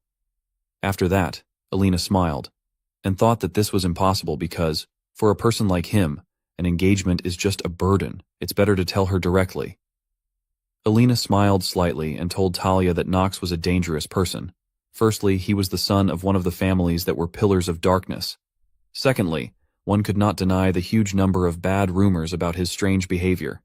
After that, Alina smiled, and thought that this was impossible because, for a person like him, an engagement is just a burden. It's better to tell her directly. Alina smiled slightly and told Talia that Nox was a dangerous person. Firstly, he was the son of one of the families that were pillars of darkness. Secondly, one could not deny the huge number of bad rumors about his strange behavior.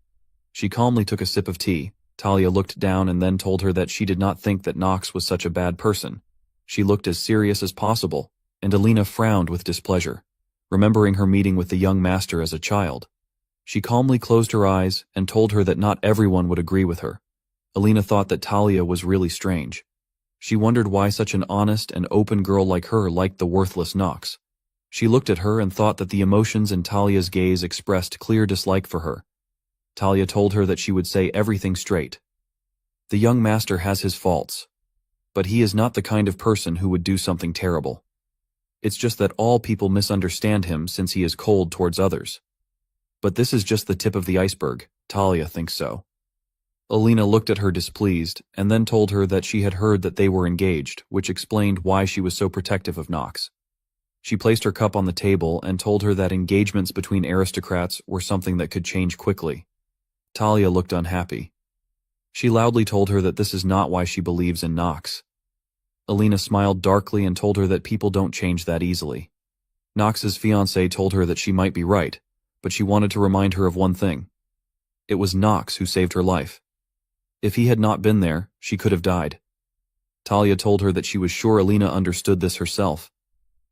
She calmly took a sip of tea. Talia looked down and then told her that she did not think that Nox was such a bad person. She looked as serious as possible, and Alina frowned with displeasure, remembering her meeting with the young master as a child. She calmly closed her eyes and told her that not everyone would agree with her. Alina thought that Talia was really strange. She wondered why such an honest and open girl like her liked the worthless Nox. She looked at her and thought that the emotions in Talia's gaze expressed clear dislike for her. Talia told her that she would say everything straight. The young master has his faults, but he is not the kind of person who would do something terrible. It's just that all people misunderstand him since he is cold towards others. But this is just the tip of the iceberg. Talia thinks so. Alina looked at her displeased, and then told her that she had heard that they were engaged, which explained why she was so protective of Nox. She placed her cup on the table and told her that engagements between aristocrats were something that could change quickly. Talia looked unhappy. She loudly told her that this is not why she believes in Nox. Alina smiled darkly and told her that people don't change that easily. Nox's fiancé told her that she might be right, but she wanted to remind her of one thing. It was Nox who saved her life. If he had not been there, she could have died. Talia told her that she was sure Alina understood this herself.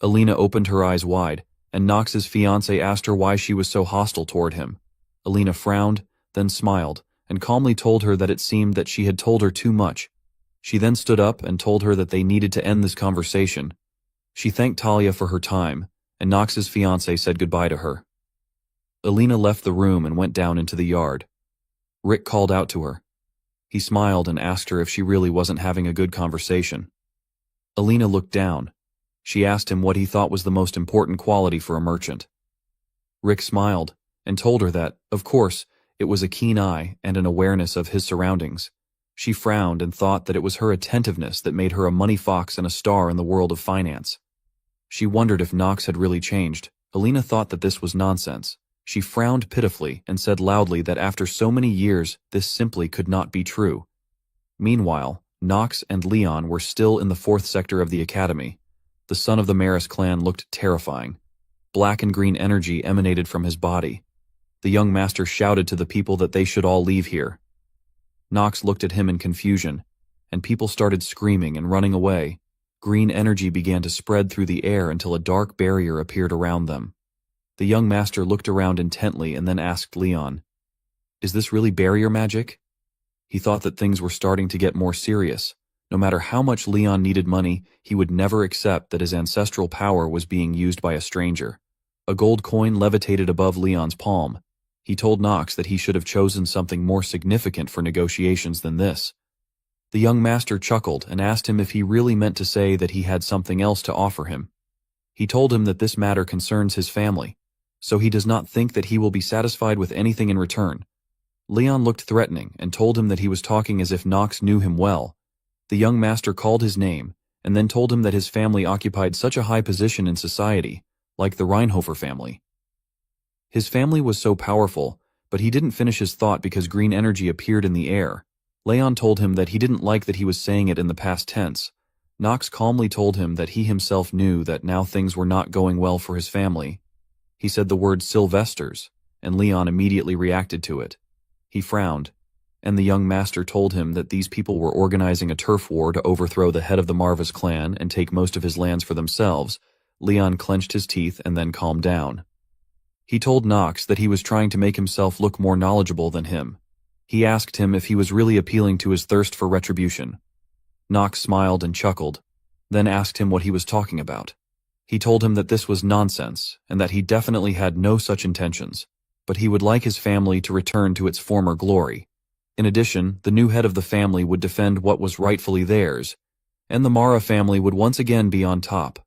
Alina opened her eyes wide, and Nox's fiancé asked her why she was so hostile toward him. Alina frowned, then smiled, and calmly told her that it seemed that she had told her too much. She then stood up and told her that they needed to end this conversation. She thanked Talia for her time, and Nox's fiancé said goodbye to her. Alina left the room and went down into the yard. Rick called out to her. He smiled and asked her if she really wasn't having a good conversation. Alina looked down. She asked him what he thought was the most important quality for a merchant. Rick smiled and told her that, of course, it was a keen eye and an awareness of his surroundings. She frowned and thought that it was her attentiveness that made her a money fox and a star in the world of finance. She wondered if Nox had really changed. Alina thought that this was nonsense. She frowned pitifully and said loudly that after so many years, this simply could not be true. Meanwhile, Nox and Leon were still in the 4th sector of the academy. The son of the Maris clan looked terrifying. Black and green energy emanated from his body. The young master shouted to the people that they should all leave here. Nox looked at him in confusion. and people started screaming and running away. Green energy began to spread through the air until a dark barrier appeared around them. The young master looked around intently and then asked Leon, "Is this really barrier magic?" He thought that things were starting to get more serious. No matter how much Leon needed money, he would never accept that his ancestral power was being used by a stranger. A gold coin levitated above Leon's palm. He told Knox that he should have chosen something more significant for negotiations than this. The young master chuckled and asked him if he really meant to say that he had something else to offer him. He told him that this matter concerns his family, so he does not think that he will be satisfied with anything in return. Leon looked threatening and told him that he was talking as if Knox knew him well. The young master called his name and then told him that his family occupied such a high position in society, like the Reinhofer family. His family was so powerful, but he didn't finish his thought because green energy appeared in the air. Leon told him that he didn't like that he was saying it in the past tense. Knox calmly told him that he himself knew that now things were not going well for his family. He said the word Sylvesters, and Leon immediately reacted to it. He frowned, and the young master told him that these people were organizing a turf war to overthrow the head of the Marvas clan and take most of his lands for themselves. Leon clenched his teeth and then calmed down. He told Knox that he was trying to make himself look more knowledgeable than him. He asked him if he was really appealing to his thirst for retribution. Knox smiled and chuckled, then asked him what he was talking about. He told him that this was nonsense and that he definitely had no such intentions, but he would like his family to return to its former glory. In addition, the new head of the family would defend what was rightfully theirs, and the Mara family would once again be on top.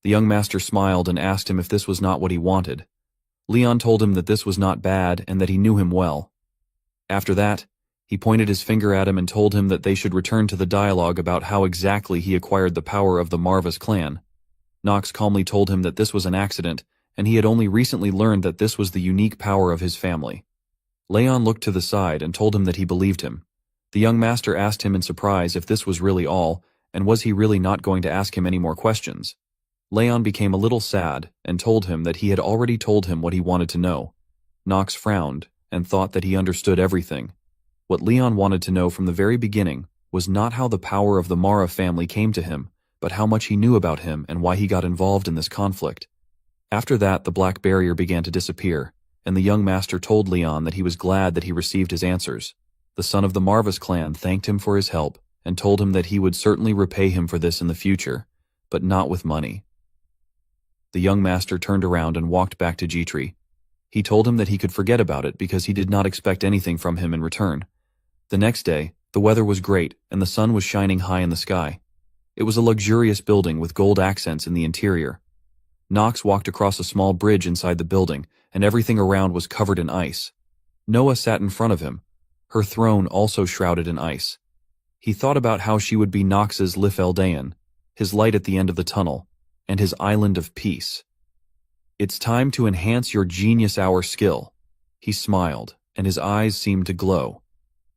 The young master smiled and asked him if this was not what he wanted. Leon told him that this was not bad and that he knew him well. After that, he pointed his finger at him and told him that they should return to the dialogue about how exactly he acquired the power of the Marvas clan. Knox calmly told him that this was an accident, and he had only recently learned that this was the unique power of his family. Leon looked to the side and told him that he believed him. The young master asked him in surprise if this was really all, and was he really not going to ask him any more questions. Leon became a little sad and told him that he had already told him what he wanted to know. Knox frowned and thought that he understood everything. What Leon wanted to know from the very beginning was not how the power of the Mara family came to him, but how much he knew about him and why he got involved in this conflict. After that, the black barrier began to disappear, and the young master told Leon that he was glad that he received his answers. The son of the Marvas clan thanked him for his help and told him that he would certainly repay him for this in the future, but not with money. The young master turned around and walked back to G-Tree. He told him that he could forget about it because he did not expect anything from him in return. The next day, the weather was great and the sun was shining high in the sky. It was a luxurious building with gold accents in the interior. Knox walked across a small bridge inside the building, and everything around was covered in ice. Noah sat in front of him, her throne also shrouded in ice. He thought about how she would be Knox's Lifeldayan, his light at the end of the tunnel, and his island of peace. "It's time to enhance your genius hour skill." He smiled, and his eyes seemed to glow.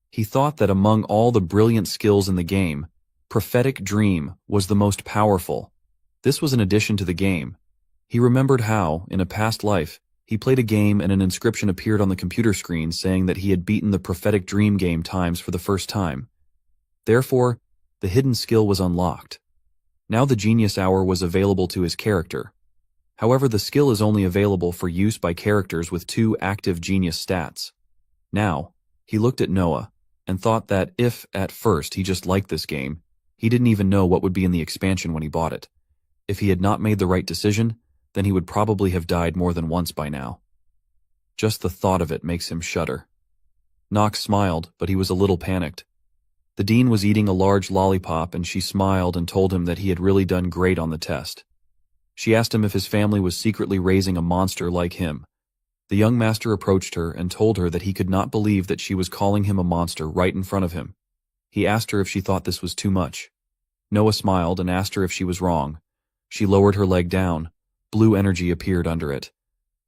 He thought that among all the brilliant skills in the game, Prophetic Dream was the most powerful. This was an addition to the game. He remembered how, in a past life, he played a game and an inscription appeared on the computer screen saying that he had beaten the Prophetic Dream game times for the first time. Therefore, the hidden skill was unlocked. Now the Genius Hour was available to his character. However, the skill is only available for use by characters with 2 active genius stats. Now, he looked at Noah and thought that if, at first, he just liked this game, he didn't even know what would be in the expansion when he bought it. If he had not made the right decision, then he would probably have died more than once by now. Just the thought of it makes him shudder. Knox smiled, but he was a little panicked. The dean was eating a large lollipop and she smiled and told him that he had really done great on the test. She asked him if his family was secretly raising a monster like him. The young master approached her and told her that he could not believe that she was calling him a monster right in front of him. He asked her if she thought this was too much. Noah smiled and asked her if she was wrong. She lowered her leg down. Blue energy appeared under it.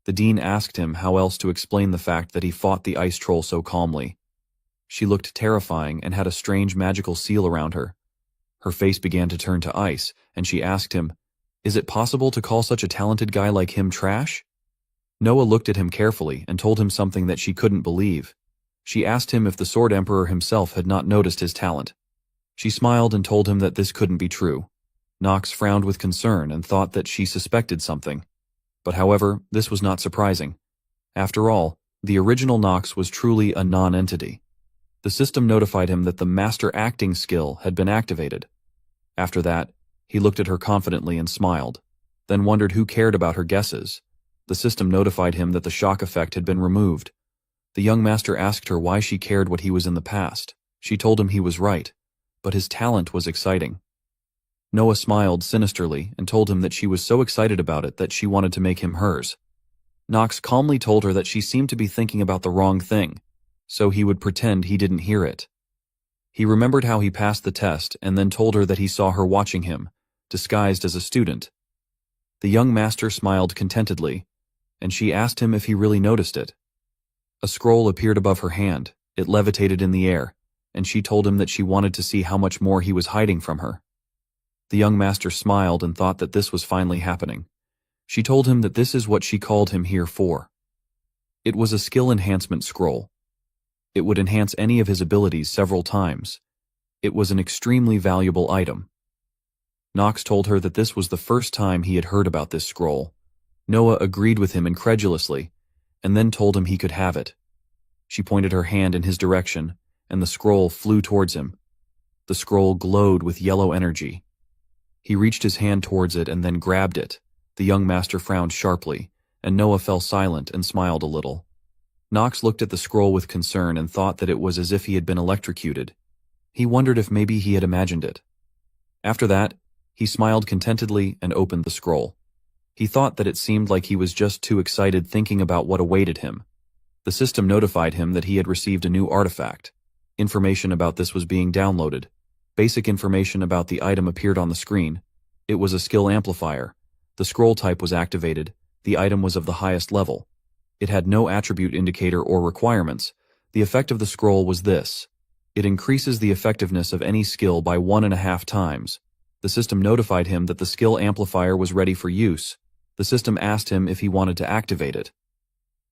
The dean asked him how else to explain the fact that he fought the ice troll so calmly. She looked terrifying and had a strange magical seal around her. Her face began to turn to ice, and she asked him, "Is it possible to call such a talented guy like him trash?" Noah looked at him carefully and told him something that she couldn't believe. She asked him if the Sword Emperor himself had not noticed his talent. She smiled and told him that this couldn't be true. Knox frowned with concern and thought that she suspected something. But however, this was not surprising. After all, the original Knox was truly a non-entity. The system notified him that the master acting skill had been activated. After that, he looked at her confidently and smiled, then wondered who cared about her guesses. The system notified him that the shock effect had been removed. The young master asked her why she cared what he was in the past. She told him he was right, but his talent was exciting. Noah smiled sinisterly and told him that she was so excited about it that she wanted to make him hers. Knox calmly told her that she seemed to be thinking about the wrong thing, so he would pretend he didn't hear it. He remembered how he passed the test and then told her that he saw her watching him, disguised as a student. The young master smiled contentedly, and she asked him if he really noticed it. A scroll appeared above her hand, it levitated in the air, and she told him that she wanted to see how much more he was hiding from her. The young master smiled and thought that this was finally happening. She told him that this is what she called him here for. It was a skill enhancement scroll. It would enhance any of his abilities several times. It was an extremely valuable item. Knox told her that this was the first time he had heard about this scroll. Noah agreed with him incredulously, and then told him he could have it. She pointed her hand in his direction, and the scroll flew towards him. The scroll glowed with yellow energy. He reached his hand towards it and then grabbed it. The young master frowned sharply, and Noah fell silent and smiled a little. Knox looked at the scroll with concern and thought that it was as if he had been electrocuted. He wondered if maybe he had imagined it. After that, he smiled contentedly and opened the scroll. He thought that it seemed like he was just too excited thinking about what awaited him. The system notified him that he had received a new artifact. Information about this was being downloaded. Basic information about the item appeared on the screen. It was a skill amplifier. The scroll type was activated. The item was of the highest level. It had no attribute indicator or requirements. The effect of the scroll was this. It increases the effectiveness of any skill by 1.5 times. The system notified him that the skill amplifier was ready for use. The system asked him if he wanted to activate it.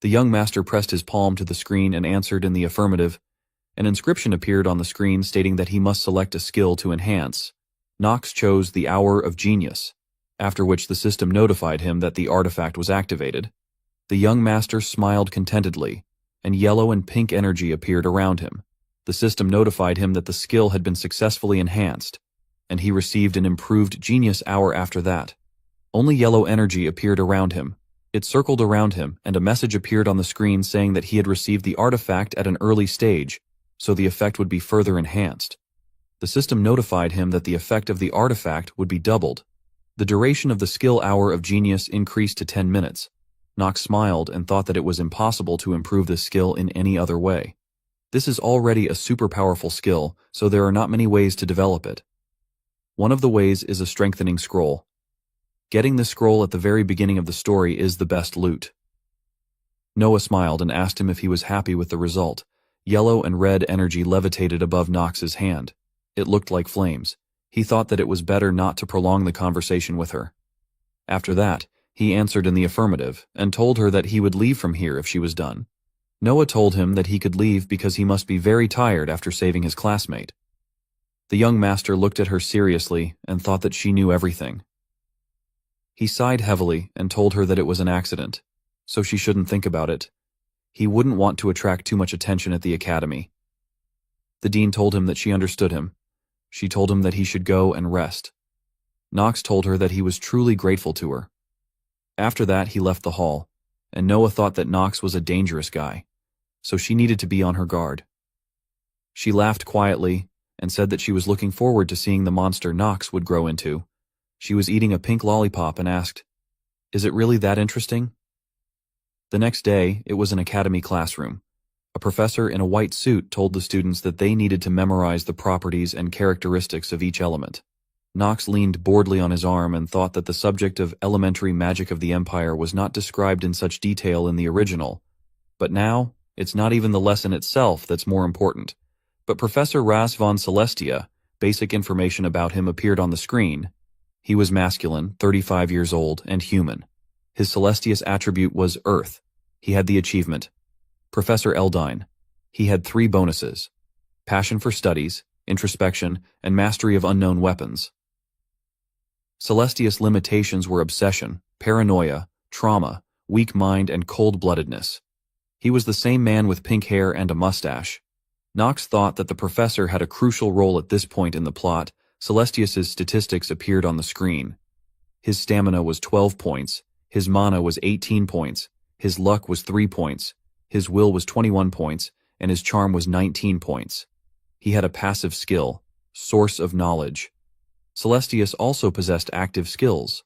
The young master pressed his palm to the screen and answered in the affirmative. An inscription appeared on the screen stating that he must select a skill to enhance. Knox chose the Hour of Genius, after which the system notified him that the artifact was activated. The young master smiled contentedly, and yellow and pink energy appeared around him. The system notified him that the skill had been successfully enhanced, and he received an improved genius hour after that. Only yellow energy appeared around him. It circled around him, and a message appeared on the screen saying that he had received the artifact at an early stage, so the effect would be further enhanced. The system notified him that the effect of the artifact would be doubled. The duration of the skill Hour of Genius increased to 10 minutes. Knox smiled and thought that it was impossible to improve this skill in any other way. This is already a super powerful skill, so there are not many ways to develop it. One of the ways is a strengthening scroll. Getting this scroll at the very beginning of the story is the best loot. Noah smiled and asked him if he was happy with the result. Yellow and red energy levitated above Knox's hand. It looked like flames. He thought that it was better not to prolong the conversation with her. After that, he answered in the affirmative and told her that he would leave from here if she was done. Noah told him that he could leave because he must be very tired after saving his classmate. The young master looked at her seriously and thought that she knew everything. He sighed heavily and told her that it was an accident, so she shouldn't think about it. He wouldn't want to attract too much attention at the academy. The dean told him that she understood him. She told him that he should go and rest. Knox told her that he was truly grateful to her. After that, he left the hall, and Noah thought that Knox was a dangerous guy, so she needed to be on her guard. She laughed quietly and said that she was looking forward to seeing the monster Knox would grow into. She was eating a pink lollipop and asked, "Is it really that interesting?" The next day, it was an academy classroom. A professor in a white suit told the students that they needed to memorize the properties and characteristics of each element. Knox leaned boredly on his arm and thought that the subject of elementary magic of the Empire was not described in such detail in the original. But now, it's not even the lesson itself that's more important. But Professor Ras von Celestia, basic information about him appeared on the screen. He was masculine, 35 years old, and human. His Celestius attribute was Earth. He had the achievement. Professor Eldine. He had 3 bonuses. Passion for studies, introspection, and mastery of unknown weapons. Celestius' limitations were obsession, paranoia, trauma, weak mind, and cold-bloodedness. He was the same man with pink hair and a mustache. Knox thought that the professor had a crucial role at this point in the plot. Celestius's statistics appeared on the screen. His stamina was 12 points, his mana was 18 points, his luck was 3 points, his will was 21 points, and his charm was 19 points. He had a passive skill, source of knowledge. Celestius also possessed active skills,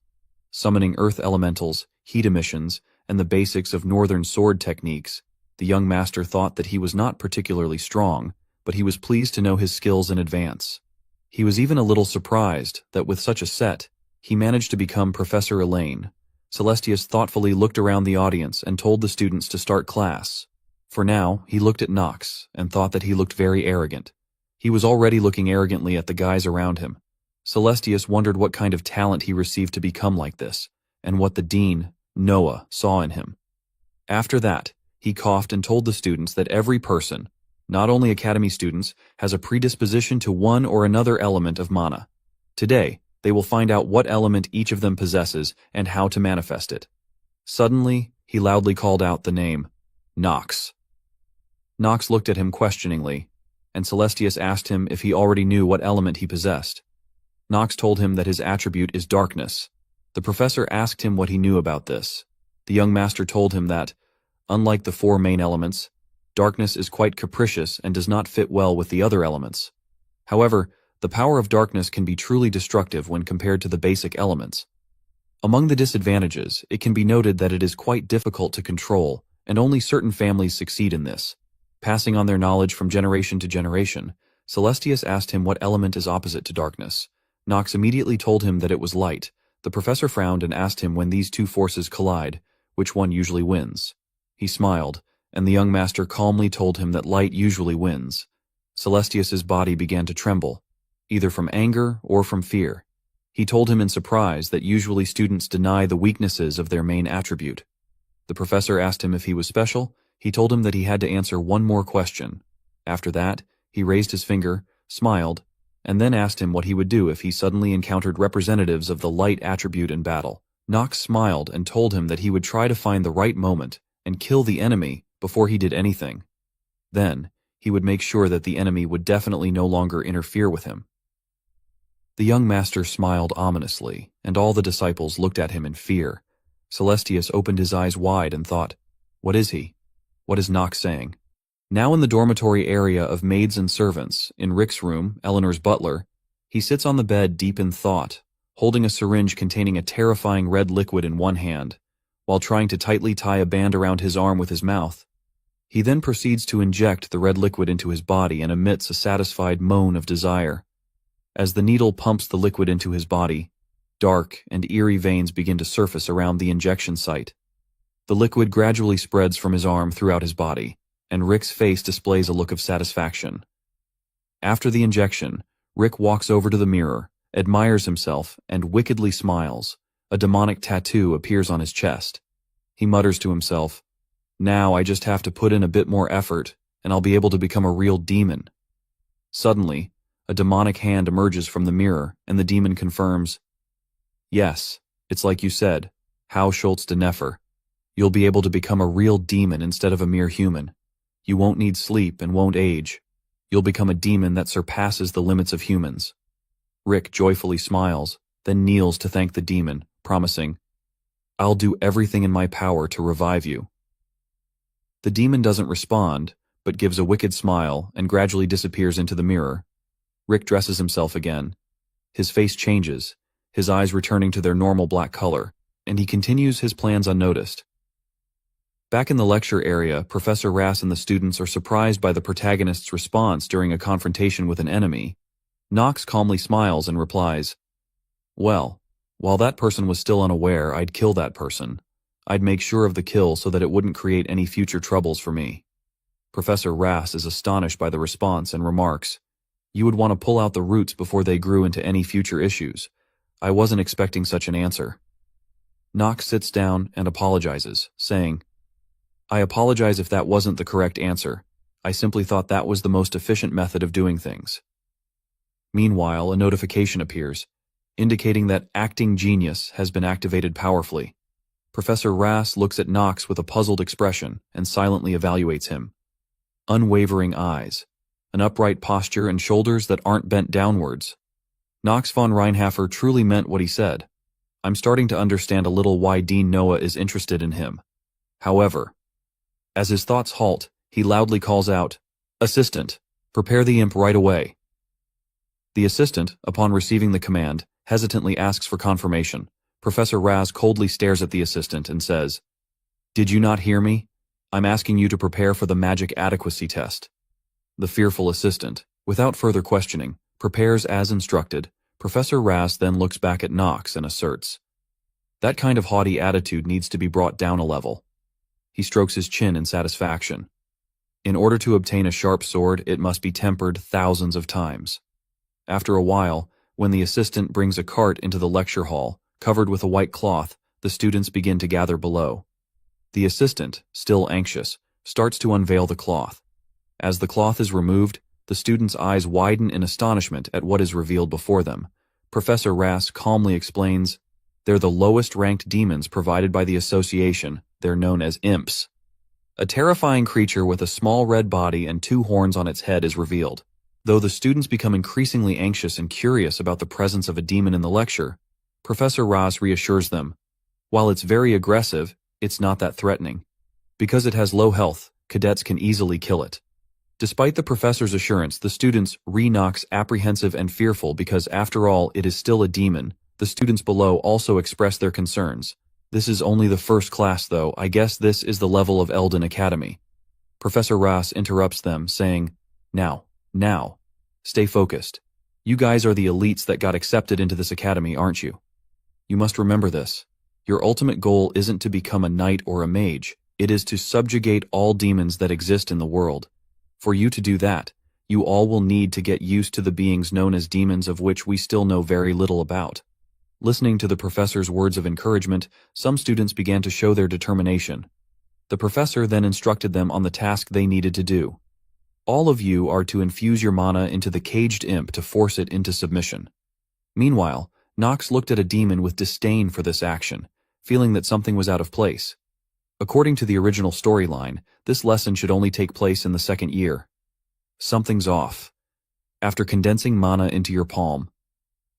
summoning earth elementals, heat emissions, and the basics of northern sword techniques. The young master thought that he was not particularly strong, but he was pleased to know his skills in advance. He was even a little surprised that with such a set, he managed to become Professor Elaine. Celestius thoughtfully looked around the audience and told the students to start class. For now, he looked at Knox and thought that he looked very arrogant. He was already looking arrogantly at the guys around him. Celestius wondered what kind of talent he received to become like this, and what the dean, Noah, saw in him. After that, he coughed and told the students that every person, not only academy students, has a predisposition to one or another element of mana. Today, they will find out what element each of them possesses and how to manifest it. Suddenly, he loudly called out the name, Knox. Knox looked at him questioningly, and Celestius asked him if he already knew what element he possessed. Knox told him that his attribute is darkness. The professor asked him what he knew about this. The young master told him that, unlike the 4 main elements, darkness is quite capricious and does not fit well with the other elements. However, the power of darkness can be truly destructive when compared to the basic elements. Among the disadvantages, it can be noted that it is quite difficult to control, and only certain families succeed in this. Passing on their knowledge from generation to generation, Celestius asked him what element is opposite to darkness. Knox immediately told him that it was light. The professor frowned and asked him when these two forces collide, which one usually wins. He smiled, and the young master calmly told him that light usually wins. Celestius's body began to tremble, either from anger or from fear. He told him in surprise that usually students deny the weaknesses of their main attribute. The professor asked him if he was special. He told him that he had to answer one more question. After that, he raised his finger, smiled, and then asked him what he would do if he suddenly encountered representatives of the light attribute in battle. Knox smiled and told him that he would try to find the right moment and kill the enemy before he did anything. Then, he would make sure that the enemy would definitely no longer interfere with him. The young master smiled ominously, and all the disciples looked at him in fear. Celestius opened his eyes wide and thought, "What is he? What is Knox saying?" Now in the dormitory area of maids and servants, in Rick's room, Eleanor's butler, he sits on the bed deep in thought, holding a syringe containing a terrifying red liquid in one hand, while trying to tightly tie a band around his arm with his mouth. He then proceeds to inject the red liquid into his body and emits a satisfied moan of desire. As the needle pumps the liquid into his body, dark and eerie veins begin to surface around the injection site. The liquid gradually spreads from his arm throughout his body, and Rick's face displays a look of satisfaction. After the injection, Rick walks over to the mirror, admires himself, and wickedly smiles. A demonic tattoo appears on his chest. He mutters to himself, "Now I just have to put in a bit more effort, and I'll be able to become a real demon." Suddenly, a demonic hand emerges from the mirror, and the demon confirms, "Yes, it's like you said, Hau Schultz de Nefer. You'll be able to become a real demon instead of a mere human. You won't need sleep and won't age. You'll become a demon that surpasses the limits of humans." Rick joyfully smiles, then kneels to thank the demon, promising, "I'll do everything in my power to revive you." The demon doesn't respond, but gives a wicked smile and gradually disappears into the mirror. Rick dresses himself again. His face changes, his eyes returning to their normal black color, and he continues his plans unnoticed. Back in the lecture area, Professor Rass and the students are surprised by the protagonist's response during a confrontation with an enemy. Knox calmly smiles and replies, "Well, while that person was still unaware, I'd kill that person. I'd make sure of the kill so that it wouldn't create any future troubles for me." Professor Rass is astonished by the response and remarks, "You would want to pull out the roots before they grew into any future issues. I wasn't expecting such an answer." Knox sits down and apologizes, saying, "I apologize if that wasn't the correct answer. I simply thought that was the most efficient method of doing things." Meanwhile, a notification appears, indicating that acting genius has been activated powerfully. Professor Rass looks at Knox with a puzzled expression and silently evaluates him. Unwavering eyes, an upright posture and shoulders that aren't bent downwards. Knox von Reinhafer truly meant what he said. I'm starting to understand a little why Dean Noah is interested in him. However, as his thoughts halt, he loudly calls out, "Assistant, prepare the imp right away." The assistant, upon receiving the command, hesitantly asks for confirmation. Professor Raz coldly stares at the assistant and says, "Did you not hear me? I'm asking you to prepare for the magic adequacy test." The fearful assistant, without further questioning, prepares as instructed. Professor Raz then looks back at Knox and asserts, "That kind of haughty attitude needs to be brought down a level." He strokes his chin in satisfaction. In order to obtain a sharp sword, it must be tempered thousands of times. After a while, when the assistant brings a cart into the lecture hall, covered with a white cloth, the students begin to gather below. The assistant, still anxious, starts to unveil the cloth. As the cloth is removed, the students' eyes widen in astonishment at what is revealed before them. Professor Rass calmly explains, "They're the lowest-ranked demons provided by the association. They're known as imps." A terrifying creature with a small red body and 2 horns on its head is revealed. Though the students become increasingly anxious and curious about the presence of a demon in the lecture, Professor Rass reassures them, while it's very aggressive, it's not that threatening. Because it has low health, cadets can easily kill it. Despite the professor's assurance, the students re-Knox apprehensive and fearful because after all it is still a demon. The students below also express their concerns. "This is only the first class though, I guess this is the level of Eldon Academy." Professor Rass interrupts them, saying, Now, stay focused. You guys are the elites that got accepted into this academy, aren't you? You must remember this. Your ultimate goal isn't to become a knight or a mage, it is to subjugate all demons that exist in the world. For you to do that, you all will need to get used to the beings known as demons, of which we still know very little about. Listening to the professor's words of encouragement, some students began to show their determination. The professor then instructed them on the task they needed to do. All of you are to infuse your mana into the caged imp to force it into submission. Meanwhile, Knox looked at a demon with disdain for this action, feeling that something was out of place. According to the original storyline, this lesson should only take place in the 2nd year. Something's off. After condensing mana into your palm,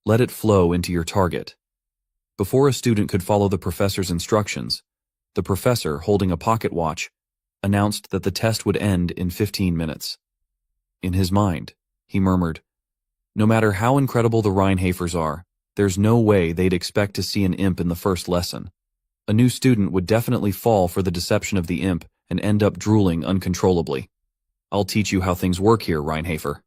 let it flow into your target. Before a student could follow the professor's instructions, the professor, holding a pocket watch, announced that the test would end in 15 minutes. In his mind, he murmured, "No matter how incredible the Reinhafers are, there's no way they'd expect to see an imp in the first lesson. A new student would definitely fall for the deception of the imp and end up drooling uncontrollably. I'll teach you how things work here, Reinhafer."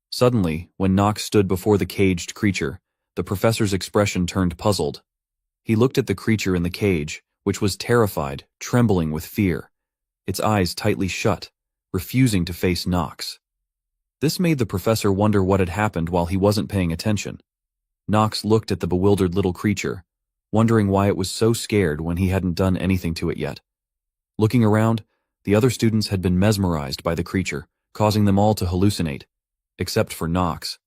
Suddenly, when Knox stood before the caged creature, the professor's expression turned puzzled. He looked at the creature in the cage, which was terrified, trembling with fear, its eyes tightly shut, refusing to face Knox. This made the professor wonder what had happened while he wasn't paying attention. Knox looked at the bewildered little creature, wondering why it was so scared when he hadn't done anything to it yet. Looking around, the other students had been mesmerized by the creature, causing them all to hallucinate, except for Knox.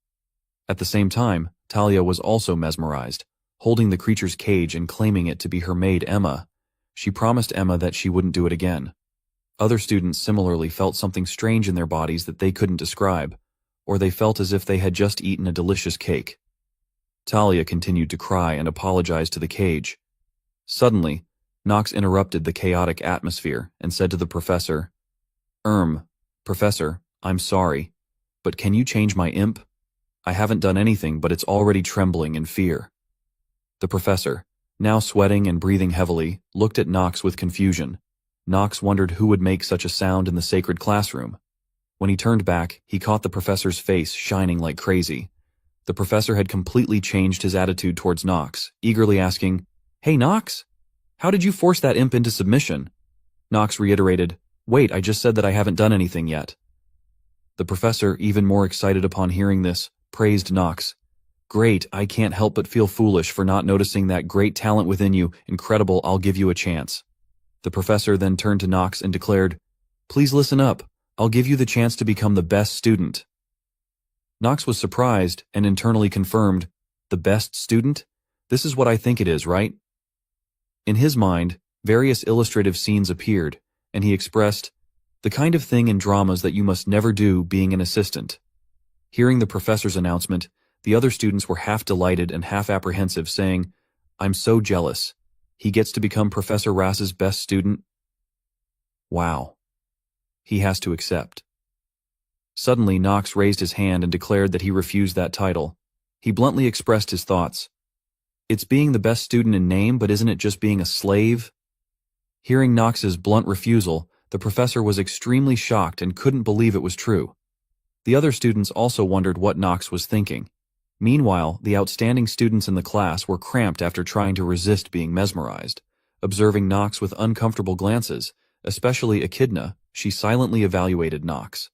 At the same time, Talia was also mesmerized, holding the creature's cage and claiming it to be her maid Emma. She promised Emma that she wouldn't do it again. Other students similarly felt something strange in their bodies that they couldn't describe, or they felt as if they had just eaten a delicious cake. Talia continued to cry and apologize to the cage. Suddenly, Knox interrupted the chaotic atmosphere and said to the professor, Professor, I'm sorry, but can you change my imp? I haven't done anything, but it's already trembling in fear." The professor, now sweating and breathing heavily, looked at Knox with confusion. Knox wondered who would make such a sound in the sacred classroom. When he turned back, he caught the professor's face shining like crazy. The professor had completely changed his attitude towards Knox, eagerly asking, "Hey, Knox, how did you force that imp into submission?" Knox reiterated, "Wait, I just said that I haven't done anything yet." The professor, even more excited upon hearing this, praised Knox. "Great, I can't help but feel foolish for not noticing that great talent within you. Incredible, I'll give you a chance." The professor then turned to Knox and declared, "Please listen up. I'll give you the chance to become the best student." Knox was surprised and internally confirmed, "The best student? This is what I think it is, right?" In his mind, various illustrative scenes appeared, and he expressed, "The kind of thing in dramas that you must never do being an assistant." Hearing the professor's announcement, the other students were half delighted and half apprehensive, saying, "I'm so jealous. He gets to become Professor Rass's best student? Wow. He has to accept." Suddenly, Knox raised his hand and declared that he refused that title. He bluntly expressed his thoughts. "It's being the best student in name, but isn't it just being a slave?" Hearing Knox's blunt refusal, the professor was extremely shocked and couldn't believe it was true. The other students also wondered what Knox was thinking. Meanwhile, the outstanding students in the class were cramped after trying to resist being mesmerized. Observing Knox with uncomfortable glances, especially Echidna, she silently evaluated Knox.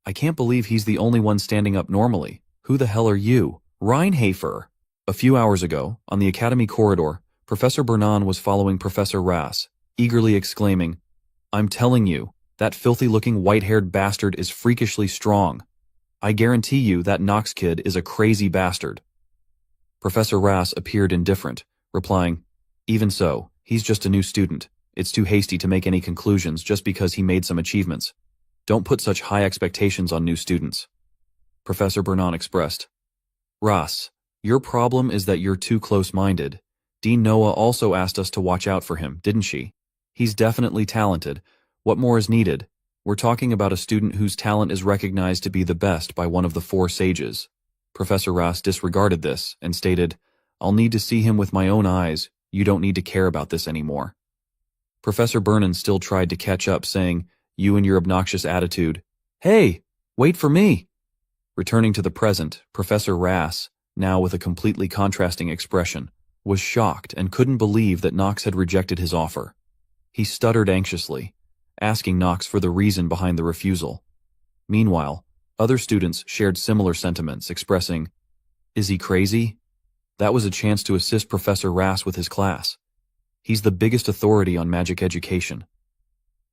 "I can't believe he's the only one standing up normally. Who the hell are you? Reinhafer." A few hours ago, on the academy corridor, Professor Bernan was following Professor Rass, eagerly exclaiming, "I'm telling you, that filthy-looking white-haired bastard is freakishly strong. I guarantee you that Knox kid is a crazy bastard." Professor Rass appeared indifferent, replying, "Even so, he's just a new student. It's too hasty to make any conclusions just because he made some achievements. Don't put such high expectations on new students." Professor Bernan expressed, "Rass, your problem is that you're too close-minded. Dean Noah also asked us to watch out for him, didn't she? He's definitely talented. What more is needed? We're talking about a student whose talent is recognized to be the best by one of the 4 sages." Professor Rass disregarded this and stated, "I'll need to see him with my own eyes. You don't need to care about this anymore." Professor Bernan still tried to catch up, saying, "You and your obnoxious attitude. Hey, wait for me." Returning to the present, Professor Rass, now with a completely contrasting expression, was shocked and couldn't believe that Knox had rejected his offer. He stuttered anxiously, asking Knox for the reason behind the refusal. Meanwhile, other students shared similar sentiments, expressing, "Is he crazy? That was a chance to assist Professor Rass with his class. He's the biggest authority on magic education.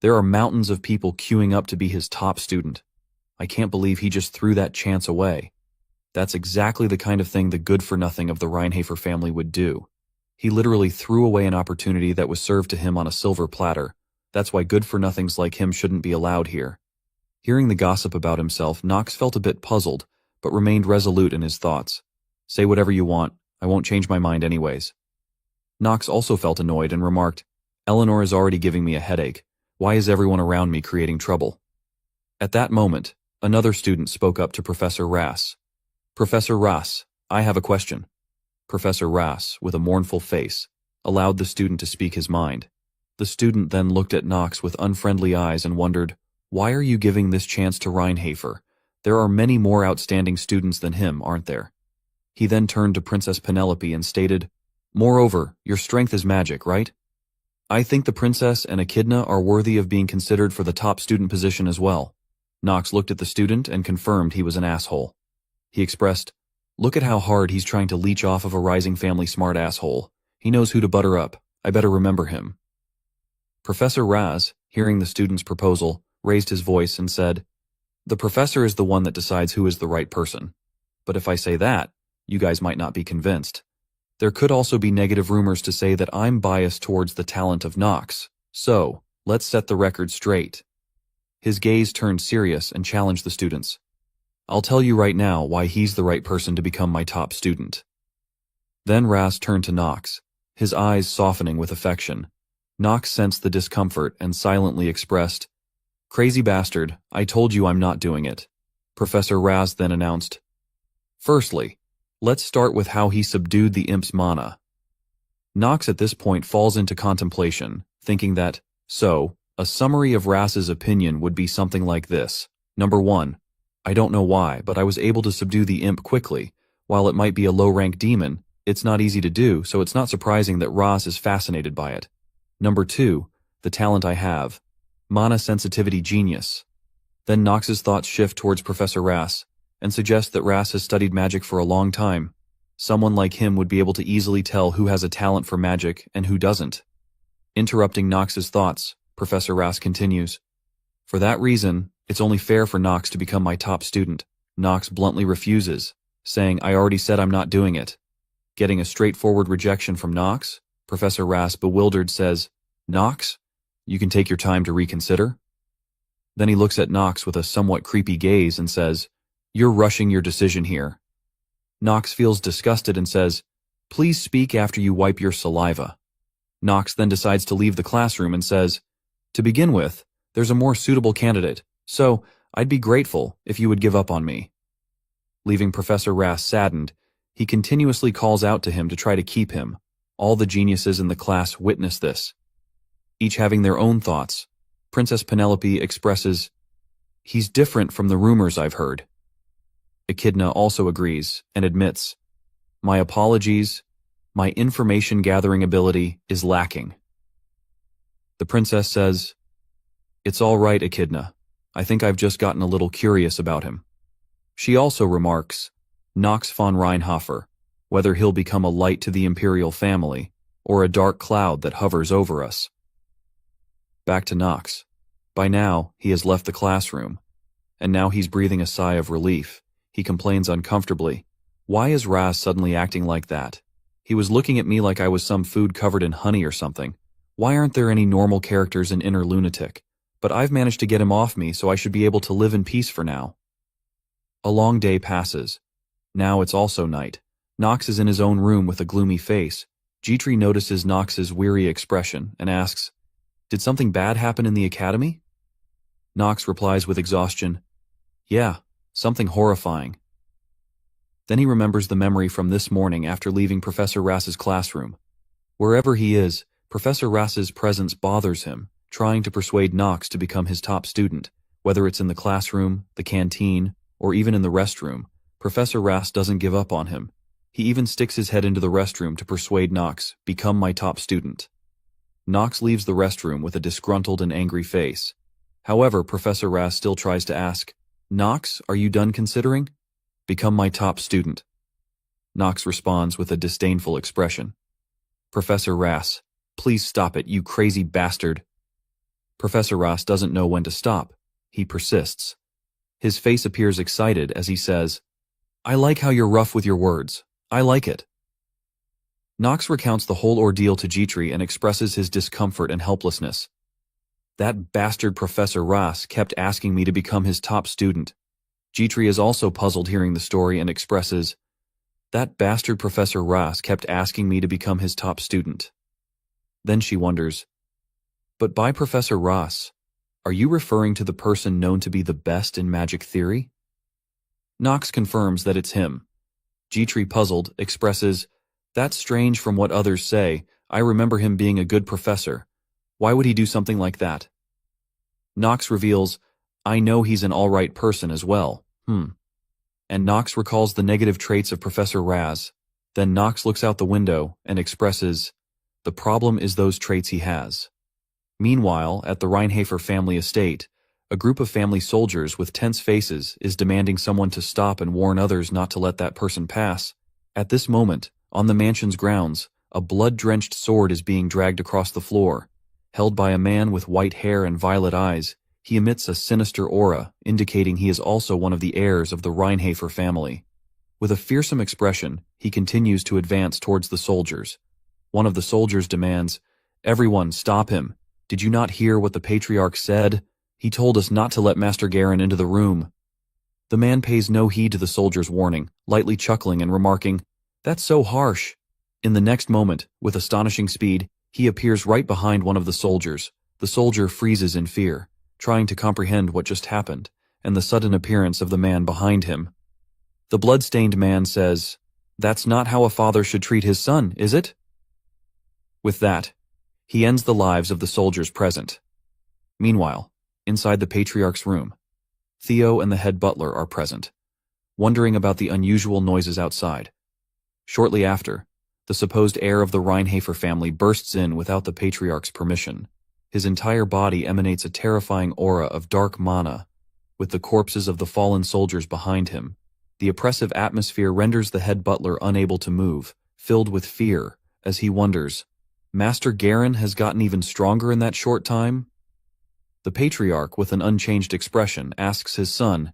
There are mountains of people queuing up to be his top student. I can't believe he just threw that chance away. That's exactly the kind of thing the good-for-nothing of the Reinhafer family would do. He literally threw away an opportunity that was served to him on a silver platter. That's why good-for-nothings like him shouldn't be allowed here." Hearing the gossip about himself, Knox felt a bit puzzled, but remained resolute in his thoughts. "Say whatever you want. I won't change my mind anyways." Knox also felt annoyed and remarked, "Eleanor is already giving me a headache. Why is everyone around me creating trouble?" At that moment, another student spoke up to Professor Rass. "Professor Rass, I have a question." Professor Rass, with a mournful face, allowed the student to speak his mind. The student then looked at Knox with unfriendly eyes and wondered, "Why are you giving this chance to Reinhafer? There are many more outstanding students than him, aren't there?" He then turned to Princess Penelope and stated, "Moreover, your strength is magic, right? I think the princess and Echidna are worthy of being considered for the top student position as well." Knox looked at the student and confirmed he was an asshole. He expressed, "Look at how hard he's trying to leech off of a rising family smart asshole. He knows who to butter up. I better remember him." Professor Raz, hearing the student's proposal, raised his voice and said, "The professor is the one that decides who is the right person. But if I say that, you guys might not be convinced. There could also be negative rumors to say that I'm biased towards the talent of Knox. So, let's set the record straight." His gaze turned serious and challenged the students. "I'll tell you right now why he's the right person to become my top student." Then Raz turned to Knox, his eyes softening with affection. Knox sensed the discomfort and silently expressed, "Crazy bastard, I told you I'm not doing it." Professor Raz then announced, "Firstly, let's start with how he subdued the imp's mana." Knox at this point falls into contemplation, thinking that, a summary of Raz's opinion would be something like this. Number 1. I don't know why, but I was able to subdue the imp quickly. While it might be a low-rank demon, it's not easy to do, so it's not surprising that Raz is fascinated by it. Number 2. The talent I have. Mana sensitivity genius. Then Knox's thoughts shift towards Professor Raz, and suggest that Raz has studied magic for a long time. Someone like him would be able to easily tell who has a talent for magic and who doesn't. Interrupting Knox's thoughts, Professor Raz continues, "For that reason, it's only fair for Knox to become my top student. Knox bluntly refuses, saying, "I already said I'm not doing it." Getting a straightforward rejection from Knox, Professor Rass, bewildered, says, "Knox, you can take your time to reconsider." Then he looks at Knox with a somewhat creepy gaze and says, "You're rushing your decision here." Knox feels disgusted and says, "Please speak after you wipe your saliva." Knox then decides to leave the classroom and says, "To begin with, there's a more suitable candidate, so I'd be grateful if you would give up on me." Leaving Professor Rass saddened, he continuously calls out to him to try to keep him. All the geniuses in the class witness this, each having their own thoughts. Princess Penelope expresses, "He's different from the rumors I've heard." Echidna also agrees and admits, "My apologies, my information gathering ability is lacking." The princess says, "It's all right, Echidna. I think I've just gotten a little curious about him." She also remarks, "Knox von Reinhofer, whether he'll become a light to the imperial family or a dark cloud that hovers over us." Back to Knox. By now, he has left the classroom, and now he's breathing a sigh of relief. He complains uncomfortably, "Why is Raz suddenly acting like that? He was looking at me like I was some food covered in honey or something. Why aren't there any normal characters in Inner Lunatic? But I've managed to get him off me, so I should be able to live in peace for now." A long day passes. Now it's also night. Knox is in his own room with a gloomy face. Jitri notices Knox's weary expression and asks, "Did something bad happen in the academy?" Knox replies with exhaustion, "Yeah, something horrifying." Then he remembers the memory from this morning after leaving Professor Rass's classroom. Wherever he is, Professor Rass's presence bothers him, trying to persuade Knox to become his top student. Whether it's in the classroom, the canteen, or even in the restroom, Professor Rass doesn't give up on him. He even sticks his head into the restroom to persuade Knox, "Become my top student." Knox leaves the restroom with a disgruntled and angry face. However, Professor Rass still tries to ask, "Knox, are you done considering? Become my top student." Knox responds with a disdainful expression. "Professor Rass, please stop it, you crazy bastard." Professor Rass doesn't know when to stop. He persists. His face appears excited as he says, "I like how you're rough with your words. I like it." Knox recounts the whole ordeal to Jitri and expresses his discomfort and helplessness. "That bastard Professor Rass kept asking me to become his top student." Jitri is also puzzled hearing the story and expresses, "That bastard Professor Rass kept asking me to become his top student." Then she wonders, "But by Professor Rass, are you referring to the person known to be the best in magic theory?" Knox confirms that it's him. Jitri, puzzled, expresses, "That's strange from what others say. I remember him being a good professor. Why would he do something like that?" Knox reveals, "I know he's an all-right person as well. And Knox recalls the negative traits of Professor Raz. Then Knox looks out the window and expresses, "The problem is those traits he has." Meanwhile, at the Reinhofer family estate, a group of family soldiers with tense faces is demanding someone to stop and warn others not to let that person pass. At this moment, on the mansion's grounds, a blood-drenched sword is being dragged across the floor. Held by a man with white hair and violet eyes, he emits a sinister aura, indicating he is also one of the heirs of the Reinhofer family. With a fearsome expression, he continues to advance towards the soldiers. One of the soldiers demands, "Everyone, stop him. Did you not hear what the patriarch said? He told us not to let Master Garen into the room." The man pays no heed to the soldier's warning, lightly chuckling and remarking, "That's so harsh." In the next moment, with astonishing speed, he appears right behind one of the soldiers. The soldier freezes in fear, trying to comprehend what just happened, and the sudden appearance of the man behind him. The blood-stained man says, "That's not how a father should treat his son, is it?" With that, he ends the lives of the soldiers present. Meanwhile, inside the patriarch's room, Theo and the head butler are present, wondering about the unusual noises outside. Shortly after, the supposed heir of the Reinhofer family bursts in without the patriarch's permission. His entire body emanates a terrifying aura of dark mana, with the corpses of the fallen soldiers behind him. The oppressive atmosphere renders the head butler unable to move, filled with fear, as he wonders, "Master Garen has gotten even stronger in that short time?" The patriarch, with an unchanged expression, asks his son,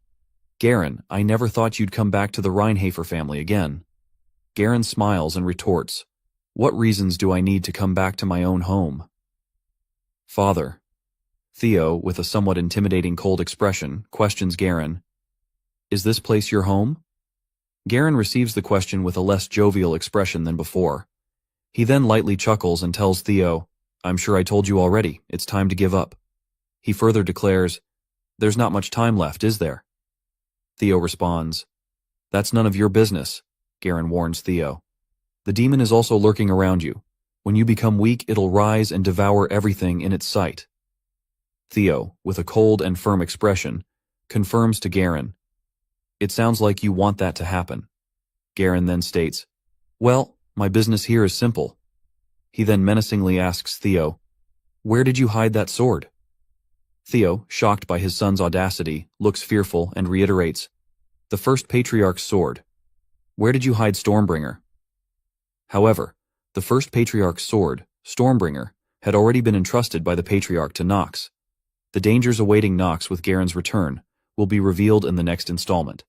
Garen, I never thought you'd come back to the Reinhafer family again. Garen smiles and retorts, what reasons do I need to come back to my own home? Father. Theo, with a somewhat intimidating cold expression, questions Garen, is this place your home? Garen receives the question with a less jovial expression than before. He then lightly chuckles and tells Theo, I'm sure I told you already, it's time to give up. He further declares, there's not much time left, is there? Theo responds, that's none of your business, Garen warns Theo. The demon is also lurking around you. When you become weak, it'll rise and devour everything in its sight. Theo, with a cold and firm expression, confirms to Garen, it sounds like you want that to happen. Garen then states, well, my business here is simple. He then menacingly asks Theo, where did you hide that sword? Theo, shocked by his son's audacity, looks fearful and reiterates, the first patriarch's sword. Where did you hide Stormbringer? However, the first patriarch's sword, Stormbringer, had already been entrusted by the patriarch to Nox. The dangers awaiting Nox with Garen's return will be revealed in the next installment.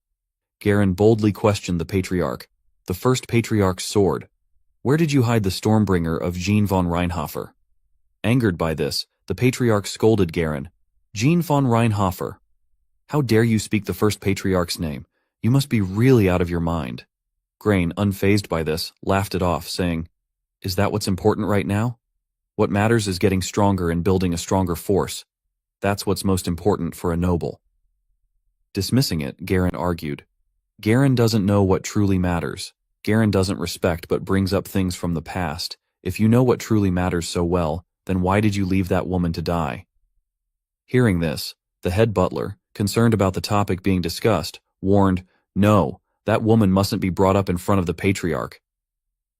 Garen boldly questioned the patriarch, the first patriarch's sword. Where did you hide the Stormbringer of Jean von Reinhofer? Angered by this, the patriarch scolded Garen, Jean von Reinhofer. How dare you speak the first patriarch's name? You must be really out of your mind. Garen, unfazed by this, laughed it off, saying, is that what's important right now? What matters is getting stronger and building a stronger force. That's what's most important for a noble. Dismissing it, Garen argued, Garen doesn't know what truly matters. Garen doesn't respect but brings up things from the past. If you know what truly matters so well, then why did you leave that woman to die? Hearing this, the head butler, concerned about the topic being discussed, warned, no, that woman mustn't be brought up in front of the patriarch.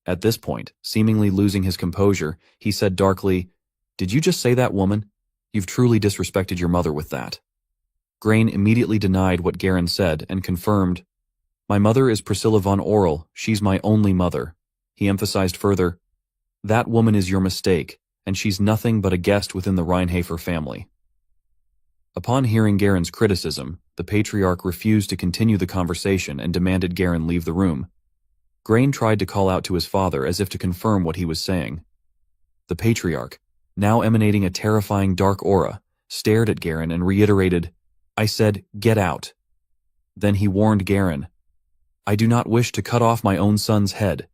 At this point, seemingly losing his composure, he said darkly, did you just say that woman? You've truly disrespected your mother with that. Garen immediately denied what Garen said and confirmed, my mother is Priscilla von Orel, she's my only mother. He emphasized further, that woman is your mistake, and she's nothing but a guest within the Reinhafer family. Upon hearing Garen's criticism, the patriarch refused to continue the conversation and demanded Garen leave the room. Garen tried to call out to his father as if to confirm what he was saying. The patriarch, now emanating a terrifying dark aura, stared at Garen and reiterated, I said, get out. Then he warned Garen, I do not wish to cut off my own son's head.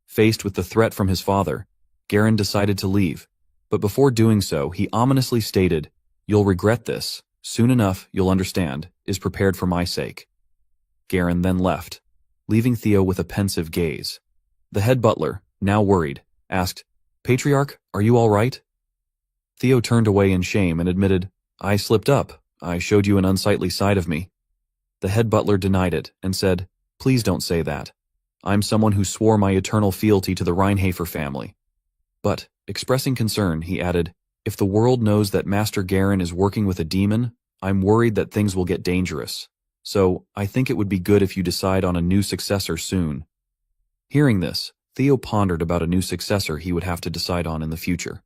Faced with the threat from his father, Garen decided to leave, but before doing so, he ominously stated, you'll regret this, soon enough, you'll understand, is prepared for my sake. Garen then left, leaving Theo with a pensive gaze. The head butler, now worried, asked, Patriarch, are you all right? Theo turned away in shame and admitted, I slipped up, I showed you an unsightly side of me. The head butler denied it and said, please don't say that. I'm someone who swore my eternal fealty to the Reinhafer family. But, expressing concern, he added, if the world knows that Master Garen is working with a demon, I'm worried that things will get dangerous. So, I think it would be good if you decide on a new successor soon. Hearing this, Theo pondered about a new successor he would have to decide on in the future.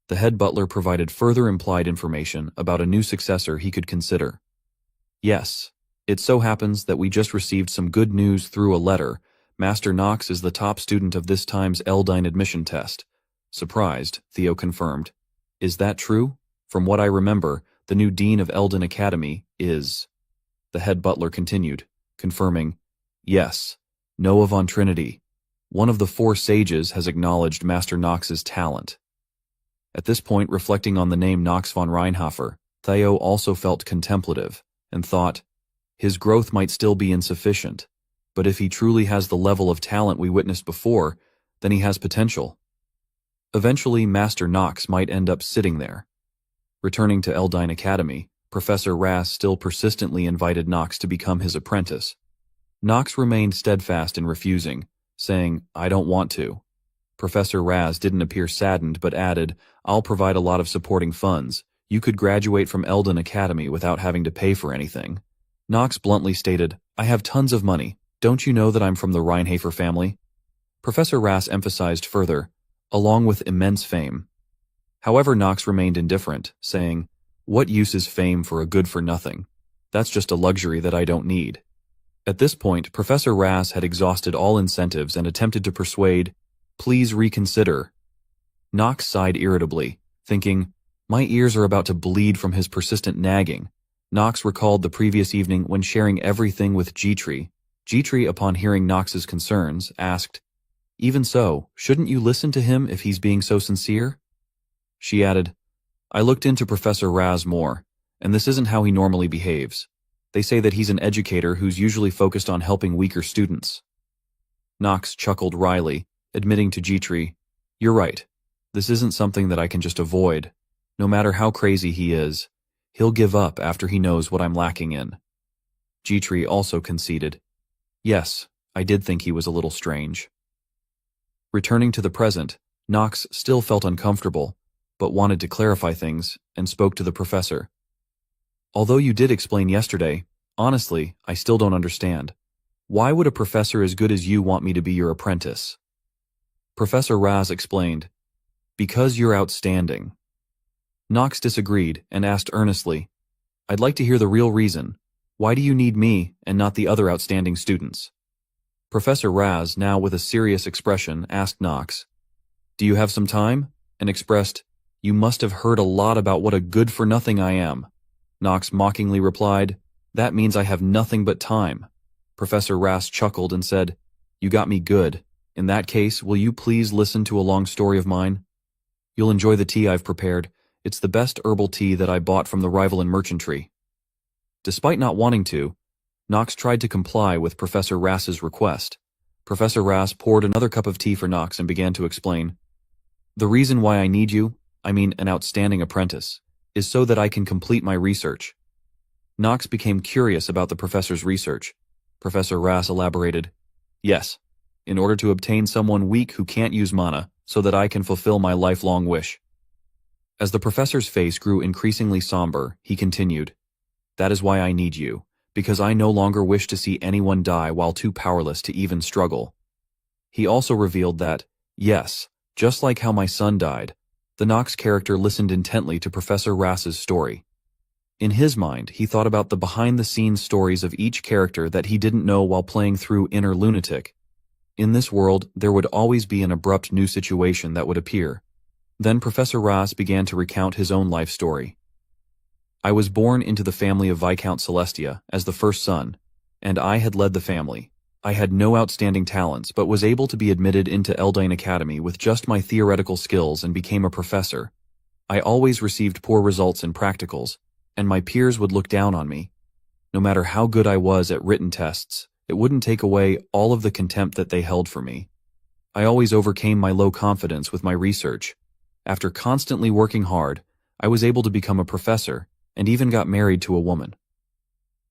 The head butler provided further implied information about a new successor he could consider. Yes, it so happens that we just received some good news through a letter. Master Nox is the top student of this time's Eldine admission test. Surprised, Theo confirmed. Is that true? From what I remember, the new dean of Eldin Academy is... The head butler continued, confirming, yes, Noah von Trinity. One of the 4 sages has acknowledged Master Nox's talent. At this point, reflecting on the name Nox von Reinhofer, Theo also felt contemplative and thought, his growth might still be insufficient, but if he truly has the level of talent we witnessed before, then he has potential. Eventually, Master Nox might end up sitting there. Returning to Eldine Academy, Professor Ras still persistently invited Nox to become his apprentice. Nox remained steadfast in refusing, saying, I don't want to. Professor Ras didn't appear saddened but added, I'll provide a lot of supporting funds. You could graduate from Eldin Academy without having to pay for anything. Nox bluntly stated, I have tons of money. Don't you know that I'm from the Reinhafer family? Professor Ras emphasized further, along with immense fame. However, Nox remained indifferent, saying, what use is fame for a good-for-nothing? That's just a luxury that I don't need. At this point, Professor Raz had exhausted all incentives and attempted to persuade, "Please reconsider." Knox sighed irritably, thinking, my ears are about to bleed from his persistent nagging. Knox recalled the previous evening when sharing everything with Gitri. Gitri, upon hearing Knox's concerns, asked, "Even so, shouldn't you listen to him if he's being so sincere?" She added, "I looked into Professor Raz more, and this isn't how he normally behaves. They say that he's an educator who's usually focused on helping weaker students." Knox chuckled wryly, admitting to Gitri, "You're right. This isn't something that I can just avoid. No matter how crazy he is, he'll give up after he knows what I'm lacking in." Gitri also conceded, "Yes, I did think he was a little strange." Returning to the present, Knox still felt uncomfortable, but wanted to clarify things, and spoke to the professor. "Although you did explain yesterday, honestly, I still don't understand. Why would a professor as good as you want me to be your apprentice?" Professor Raz explained, "Because you're outstanding." Knox disagreed and asked earnestly, "I'd like to hear the real reason. Why do you need me and not the other outstanding students?" Professor Raz, now with a serious expression, asked Knox, "Do you have some time?" and expressed, "You must have heard a lot about what a good-for-nothing I am." Knox mockingly replied, "That means I have nothing but time." Professor Raz chuckled and said, "You got me good. In that case, will you please listen to a long story of mine? You'll enjoy the tea I've prepared. It's the best herbal tea that I bought from the rival in merchantry." Despite not wanting to, Knox tried to comply with Professor Raz's request. Professor Raz poured another cup of tea for Knox and began to explain, "The reason why I need you, I mean an outstanding apprentice, is so that I can complete my research." Knox became curious about the professor's research. Professor Raz elaborated, "Yes, in order to obtain someone weak who can't use mana, so that I can fulfill my lifelong wish." As the professor's face grew increasingly somber, he continued, "That is why I need you, because I no longer wish to see anyone die while too powerless to even struggle." He also revealed that, yes, just like how my son died, the Knox character listened intently to Professor Raz's story. In his mind, he thought about the behind-the-scenes stories of each character that he didn't know while playing through Inner Lunatic. In this world, there would always be an abrupt new situation that would appear. Then Professor Raz began to recount his own life story. "I was born into the family of Viscount Celestia as the first son, and I had led the family. I had no outstanding talents but was able to be admitted into Eldain Academy with just my theoretical skills and became a professor. I always received poor results in practicals, and my peers would look down on me. No matter how good I was at written tests, it wouldn't take away all of the contempt that they held for me. I always overcame my low confidence with my research. After constantly working hard, I was able to become a professor and even got married to a woman.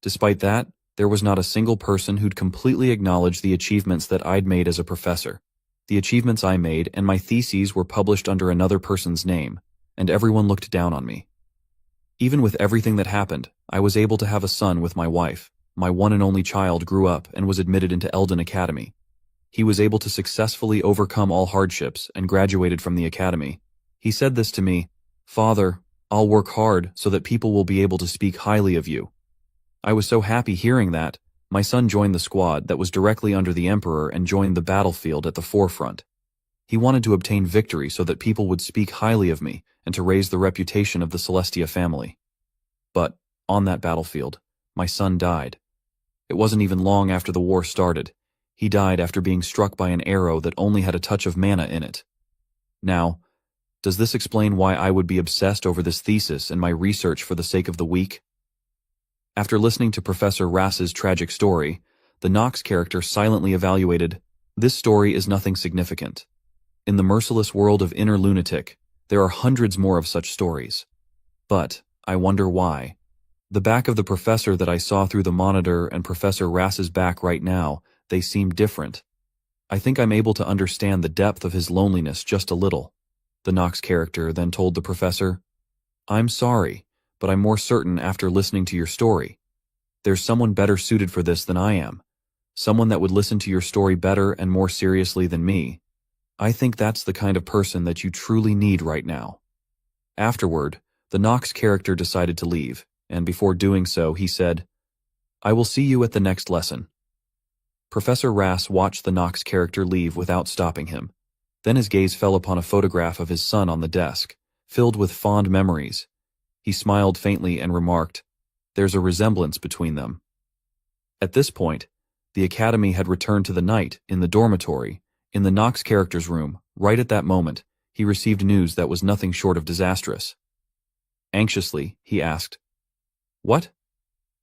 Despite that, there was not a single person who'd completely acknowledge the achievements that I'd made as a professor. The achievements I made and my theses were published under another person's name, and everyone looked down on me. Even with everything that happened, I was able to have a son with my wife. My one and only child grew up and was admitted into Eldain Academy. He was able to successfully overcome all hardships and graduated from the academy. He said this to me, "Father, I'll work hard so that people will be able to speak highly of you." I was so happy hearing that, my son joined the squad that was directly under the Emperor and joined the battlefield at the forefront. He wanted to obtain victory so that people would speak highly of me and to raise the reputation of the Celestia family. But, on that battlefield, my son died. It wasn't even long after the war started. He died after being struck by an arrow that only had a touch of mana in it. Now, does this explain why I would be obsessed over this thesis and my research for the sake of the weak? After listening to Professor Raz's tragic story, the Knox character silently evaluated, "This story is nothing significant. In the merciless world of Inner Lunatic, there are hundreds more of such stories. But, I wonder why. The back of the professor that I saw through the monitor and Professor Raz's back right now, they seem different. I think I'm able to understand the depth of his loneliness just a little." The Knox character then told the professor, "I'm sorry, but I'm more certain after listening to your story. There's someone better suited for this than I am. Someone that would listen to your story better and more seriously than me. I think that's the kind of person that you truly need right now." Afterward, the Knox character decided to leave, and before doing so, he said, I will see you at the next lesson. Professor Rass watched the Nox character leave without stopping him. Then his gaze fell upon a photograph of his son on the desk, filled with fond memories. He smiled faintly and remarked, "There's a resemblance between them." At this point, the academy had returned to the night in the dormitory, in the Nox character's room. Right at that moment, he received news that was nothing short of disastrous. Anxiously, he asked, "What?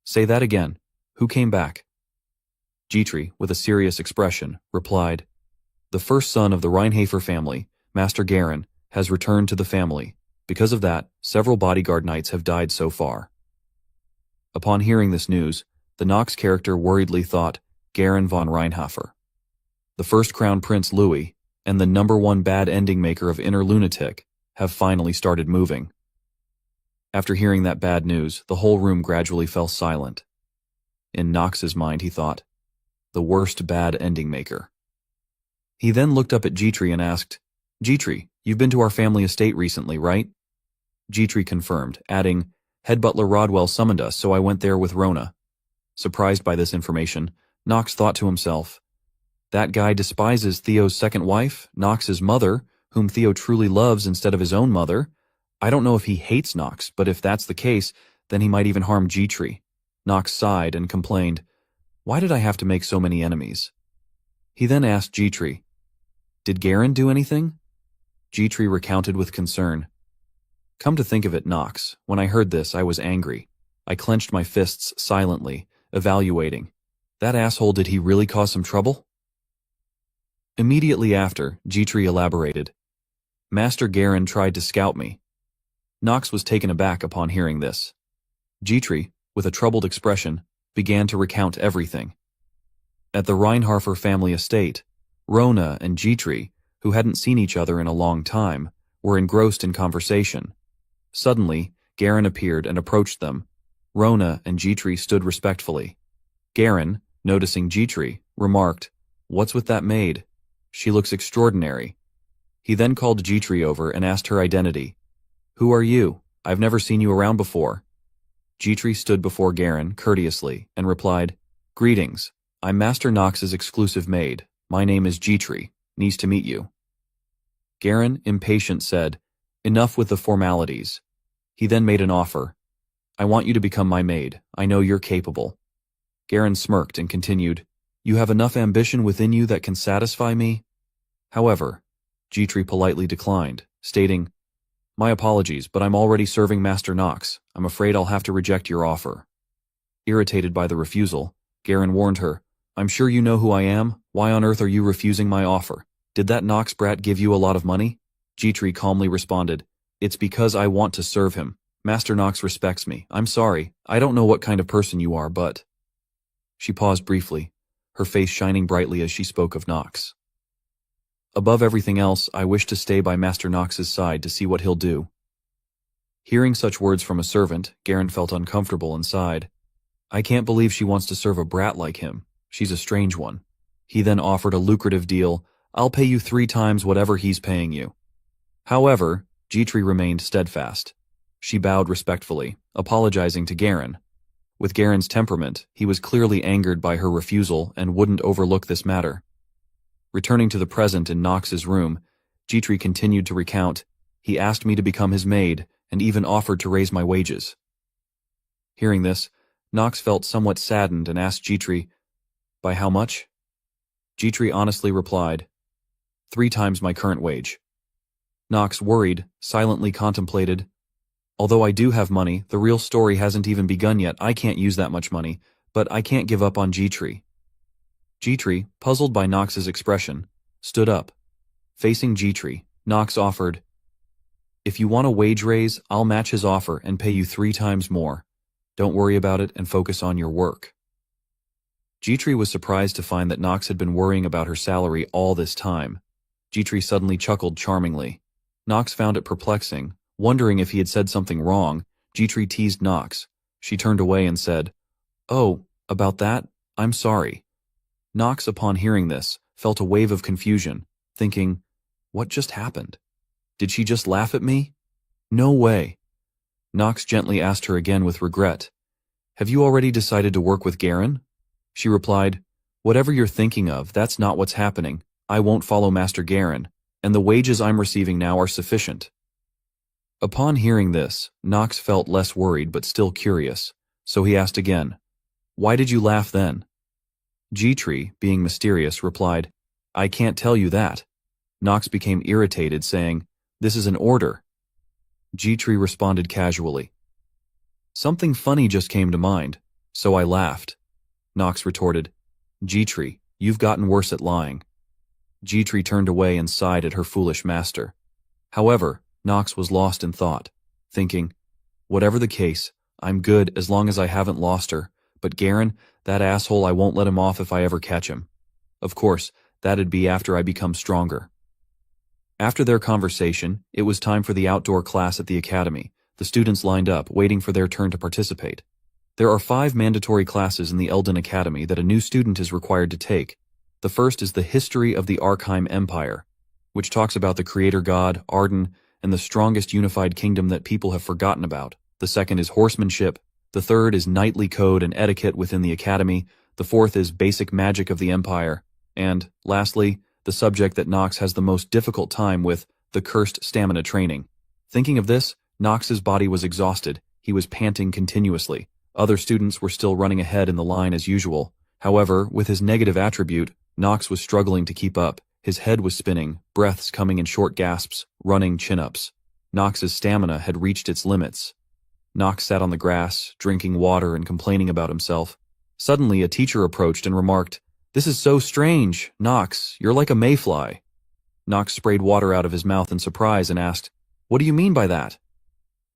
Say that again. Who came back?" Dmitri, with a serious expression, replied, "The first son of the Reinhafer family, Master Garen, has returned to the family. Because of that, several bodyguard knights have died so far." Upon hearing this news, the Nox character worriedly thought, Garen von Reinhafer. The first crown prince Louis, and the #1 bad ending maker of Inner Lunatic, have finally started moving. After hearing that bad news, the whole room gradually fell silent. In Nox's mind, he thought, the worst bad ending maker. He then looked up at Dmitri and asked, "Dmitri, you've been to our family estate recently, right?" Dmitri confirmed, adding, "Head butler Rodwell summoned us, so I went there with Rona." Surprised by this information, Nox thought to himself, that guy despises Theo's second wife, Nox's mother, whom Theo truly loves instead of his own mother. I don't know if he hates Nox, but if that's the case, then he might even harm Dmitri. Nox sighed and complained, "Why did I have to make so many enemies?" He then asked Dmitri, "Did Garen do anything?" Dmitri recounted with concern, "Come to think of it, Nox, when I heard this, I was angry. I clenched my fists silently, evaluating. That asshole, did he really cause some trouble?" Immediately after, Dmitri elaborated, "Master Garen tried to scout me." Nox was taken aback upon hearing this. Dmitri, with a troubled expression, began to recount everything. At the Reinharfer family estate, Rona and Dmitri, who hadn't seen each other in a long time, were engrossed in conversation. Suddenly, Garen appeared and approached them. Rona and Dmitri stood respectfully. Garen, noticing Dmitri, remarked, "What's with that maid? She looks extraordinary." He then called Dmitri over and asked her identity. "Who are you? I've never seen you around before." Dmitri stood before Garen courteously and replied, "Greetings. I'm Master Nox's exclusive maid. My name is Dmitri. Nice to meet you." Garen, impatient, said, "Enough with the formalities." He then made an offer. "I want you to become my maid. I know you're capable." Garen smirked and continued, "You have enough ambition within you that can satisfy me?" However, Dmitri politely declined, stating, "My apologies, but I'm already serving Master Nox. I'm afraid I'll have to reject your offer." Irritated by the refusal, Garen warned her, "I'm sure you know who I am. Why on earth are you refusing my offer? Did that Nox brat give you a lot of money?" Dmitri calmly responded, "It's because I want to serve him. Master Nox respects me. I'm sorry. I don't know what kind of person you are, but—" She paused briefly, her face shining brightly as she spoke of Nox. "Above everything else, I wish to stay by Master Nox's side to see what he'll do." Hearing such words from a servant, Garen felt uncomfortable and sighed. "I can't believe she wants to serve a brat like him. She's a strange one." He then offered a lucrative deal. "I'll pay you 3 times whatever he's paying you." However, Dmitri remained steadfast. She bowed respectfully, apologizing to Garen. With Garen's temperament, he was clearly angered by her refusal and wouldn't overlook this matter. Returning to the present in Nox's room, Dmitri continued to recount, "He asked me to become his maid, and even offered to raise my wages." Hearing this, Nox felt somewhat saddened and asked Dmitri, "By how much?" Dmitri honestly replied, 3 times my current wage." Nox, worried, silently contemplated, "Although I do have money, the real story hasn't even begun yet. I can't use that much money, but I can't give up on Dmitri." Dmitri, puzzled by Nox's expression, stood up. Facing Dmitri, Nox offered, "If you want a wage raise, I'll match his offer and pay you 3 times more. Don't worry about it and focus on your work." Dmitri was surprised to find that Nox had been worrying about her salary all this time. Dmitri suddenly chuckled charmingly. Nox found it perplexing. Wondering if he had said something wrong, Dmitri teased Nox. She turned away and said, "Oh, about that? I'm sorry." Nox, upon hearing this, felt a wave of confusion, thinking, "What just happened? Did she just laugh at me? No way." Nox gently asked her again with regret, "Have you already decided to work with Garen?" She replied, "Whatever you're thinking of, that's not what's happening. I won't follow Master Garen, and the wages I'm receiving now are sufficient." Upon hearing this, Nox felt less worried but still curious, so he asked again, "Why did you laugh then?" G-Tree, being mysterious, replied, "I can't tell you that." Nox became irritated, saying, "This is an order." G-Tree responded casually, "Something funny just came to mind, so I laughed." Nox retorted, "G-Tree, you've gotten worse at lying." G-Tree turned away and sighed at her foolish master. However, Nox was lost in thought, thinking, "Whatever the case, I'm good as long as I haven't lost her, but Garen, that asshole, I won't let him off if I ever catch him. Of course, that'd be after I become stronger." After their conversation, it was time for the outdoor class at the academy. The students lined up, waiting for their turn to participate. There are 5 mandatory classes in the Elden Academy that a new student is required to take. The first is the History of the Archeim Empire, which talks about the creator god, Arden, and the strongest unified kingdom that people have forgotten about. The second is Horsemanship. The third is Knightly Code and Etiquette within the Academy. The fourth is Basic Magic of the Empire. And, lastly, the subject that Nox has the most difficult time with, the Cursed Stamina Training. Thinking of this, Nox's body was exhausted. He was panting continuously. Other students were still running ahead in the line as usual. However, with his negative attribute, Nox was struggling to keep up. His head was spinning, breaths coming in short gasps, running chin-ups. Nox's stamina had reached its limits. Nox sat on the grass, drinking water and complaining about himself. Suddenly, a teacher approached and remarked, "This is so strange. Nox, you're like a mayfly." Nox sprayed water out of his mouth in surprise and asked, "What do you mean by that?"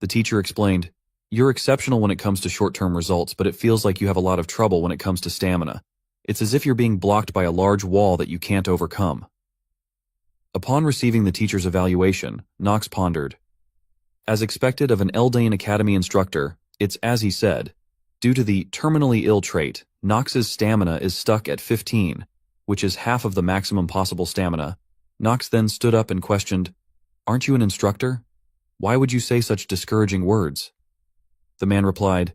The teacher explained, "You're exceptional when it comes to short-term results, but it feels like you have a lot of trouble when it comes to stamina. It's as if you're being blocked by a large wall that you can't overcome." Upon receiving the teacher's evaluation, Nox pondered. As expected of an Elden Academy instructor, it's as he said. Due to the terminally ill trait, Nox's stamina is stuck at 15, which is half of the maximum possible stamina. Nox then stood up and questioned, "Aren't you an instructor? Why would you say such discouraging words?" The man replied,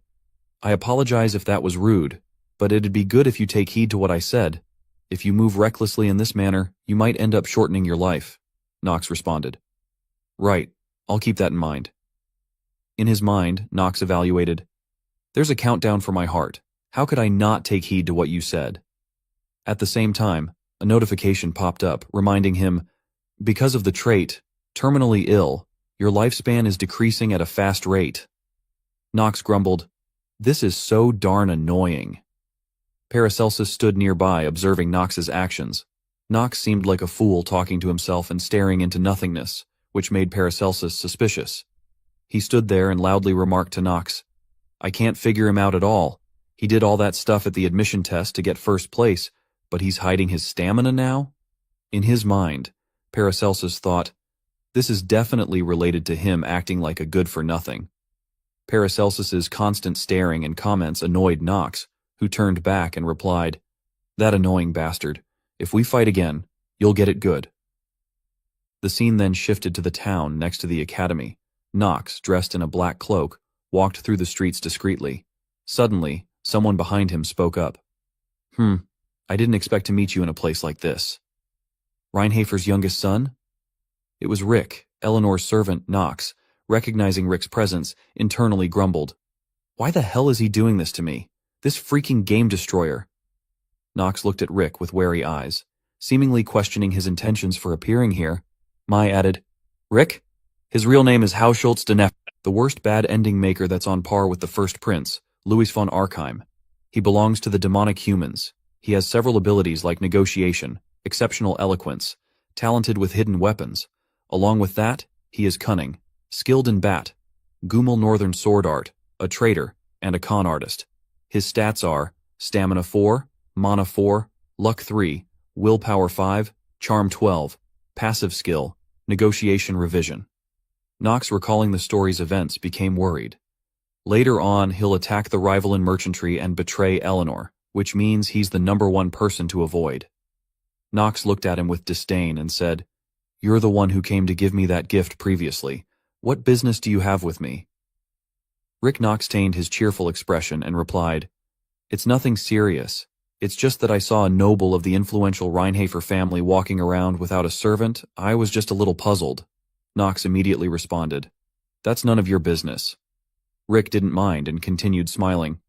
"I apologize if that was rude, but it'd be good if you take heed to what I said. If you move recklessly in this manner, you might end up shortening your life." Nox responded, "Right, I'll keep that in mind." In his mind, Nox evaluated, "There's a countdown for my heart. How could I not take heed to what you said?" At the same time, a notification popped up, reminding him, "Because of the trait, terminally ill, your lifespan is decreasing at a fast rate." Nox grumbled, "This is so darn annoying." Paracelsus stood nearby, observing Nox's actions. Nox seemed like a fool talking to himself and staring into nothingness, which made Paracelsus suspicious. He stood there and loudly remarked to Nox, "I can't figure him out at all. He did all that stuff at the admission test to get first place, but he's hiding his stamina now?" In his mind, Paracelsus thought, "This is definitely related to him acting like a good-for-nothing." Paracelsus's constant staring and comments annoyed Nox, who turned back and replied, "That annoying bastard. If we fight again, you'll get it good." The scene then shifted to the town next to the academy. Nox, dressed in a black cloak, walked through the streets discreetly. Suddenly, someone behind him spoke up. I didn't expect to meet you in a place like this." "Reinhafer's youngest son?" It was Rick, Eleanor's servant. Nox, recognizing Rick's presence, internally grumbled, "Why the hell is he doing this to me? This freaking game destroyer." Nox looked at Rick with wary eyes, seemingly questioning his intentions for appearing here. Mai added, "Rick? His real name is Hausschultz de Neff, the worst bad ending maker that's on par with the first prince, Louis von Archeim. He belongs to the demonic humans. He has several abilities like negotiation, exceptional eloquence, talented with hidden weapons. Along with that, he is cunning, skilled in bat, Gumal Northern sword art, a traitor, and a con artist. His stats are Stamina 4, Mana 4, Luck 3, Willpower 5, Charm 12, Passive Skill, Negotiation Revision." Nox, recalling the story's events, became worried. Later on, he'll attack the rival in merchantry and betray Eleanor, which means he's the #1 person to avoid. Nox looked at him with disdain and said, "You're the one who came to give me that gift previously. What business do you have with me?" Rick maintained his cheerful expression and replied, "It's nothing serious. It's just that I saw a noble of the influential Reinhardt family walking around without a servant. I was just a little puzzled." Knox immediately responded, "That's none of your business." Rick didn't mind and continued smiling.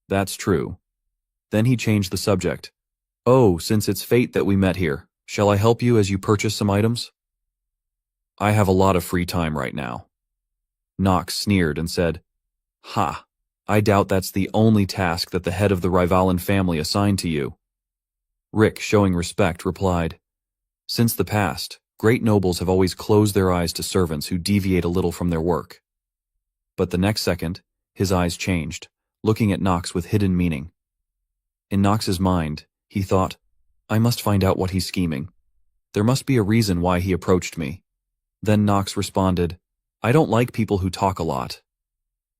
"That's true." Then he changed the subject. "Oh, since it's fate that we met here, shall I help you as you purchase some items?" "I have a lot of free time right now." Knox sneered and said, "Ha, I doubt that's the only task that the head of the Rivalan family assigned to you." Rick, showing respect, replied, "Since the past, great nobles have always closed their eyes to servants who deviate a little from their work." But the next second, his eyes changed, looking at Knox with hidden meaning. In Knox's mind, he thought, "I must find out what he's scheming. There must be a reason why he approached me." Then Knox responded, "I don't like people who talk a lot."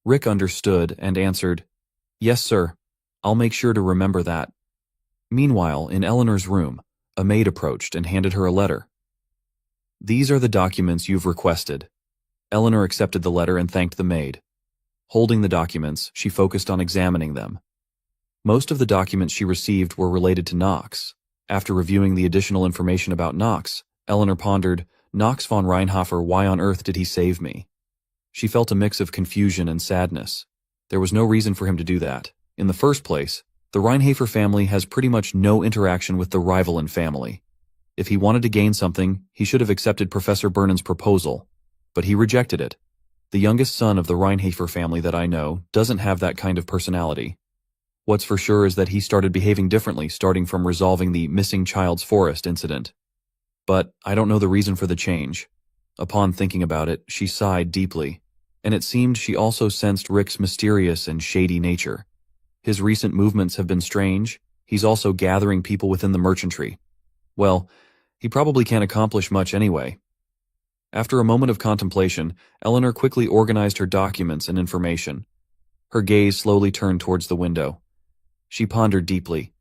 Rick understood and answered, "Yes, sir. I'll make sure to remember that." Meanwhile, in Eleanor's room, a maid approached and handed her a letter. "These are the documents you've requested." Eleanor accepted the letter and thanked the maid. Holding the documents, she focused on examining them. Most of the documents she received were related to Knox. After reviewing the additional information about Knox, Eleanor pondered, "Knox von Reinhofer, why on earth did he save me?" She felt a mix of confusion and sadness. There was no reason for him to do that. In the first place, the Reinhofer family has pretty much no interaction with the Rivalan family. If he wanted to gain something, he should have accepted Professor Burnham's proposal, but he rejected it. The youngest son of the Reinhofer family that I know doesn't have that kind of personality. What's for sure is that he started behaving differently starting from resolving the missing child's forest incident. But I don't know the reason for the change. Upon thinking about it, she sighed deeply, and it seemed she also sensed Rick's mysterious and shady nature. His recent movements have been strange. He's also gathering people within the merchantry. Well, he probably can't accomplish much anyway. After a moment of contemplation, Eleanor quickly organized her documents and information. Her gaze slowly turned towards the window. She pondered deeply.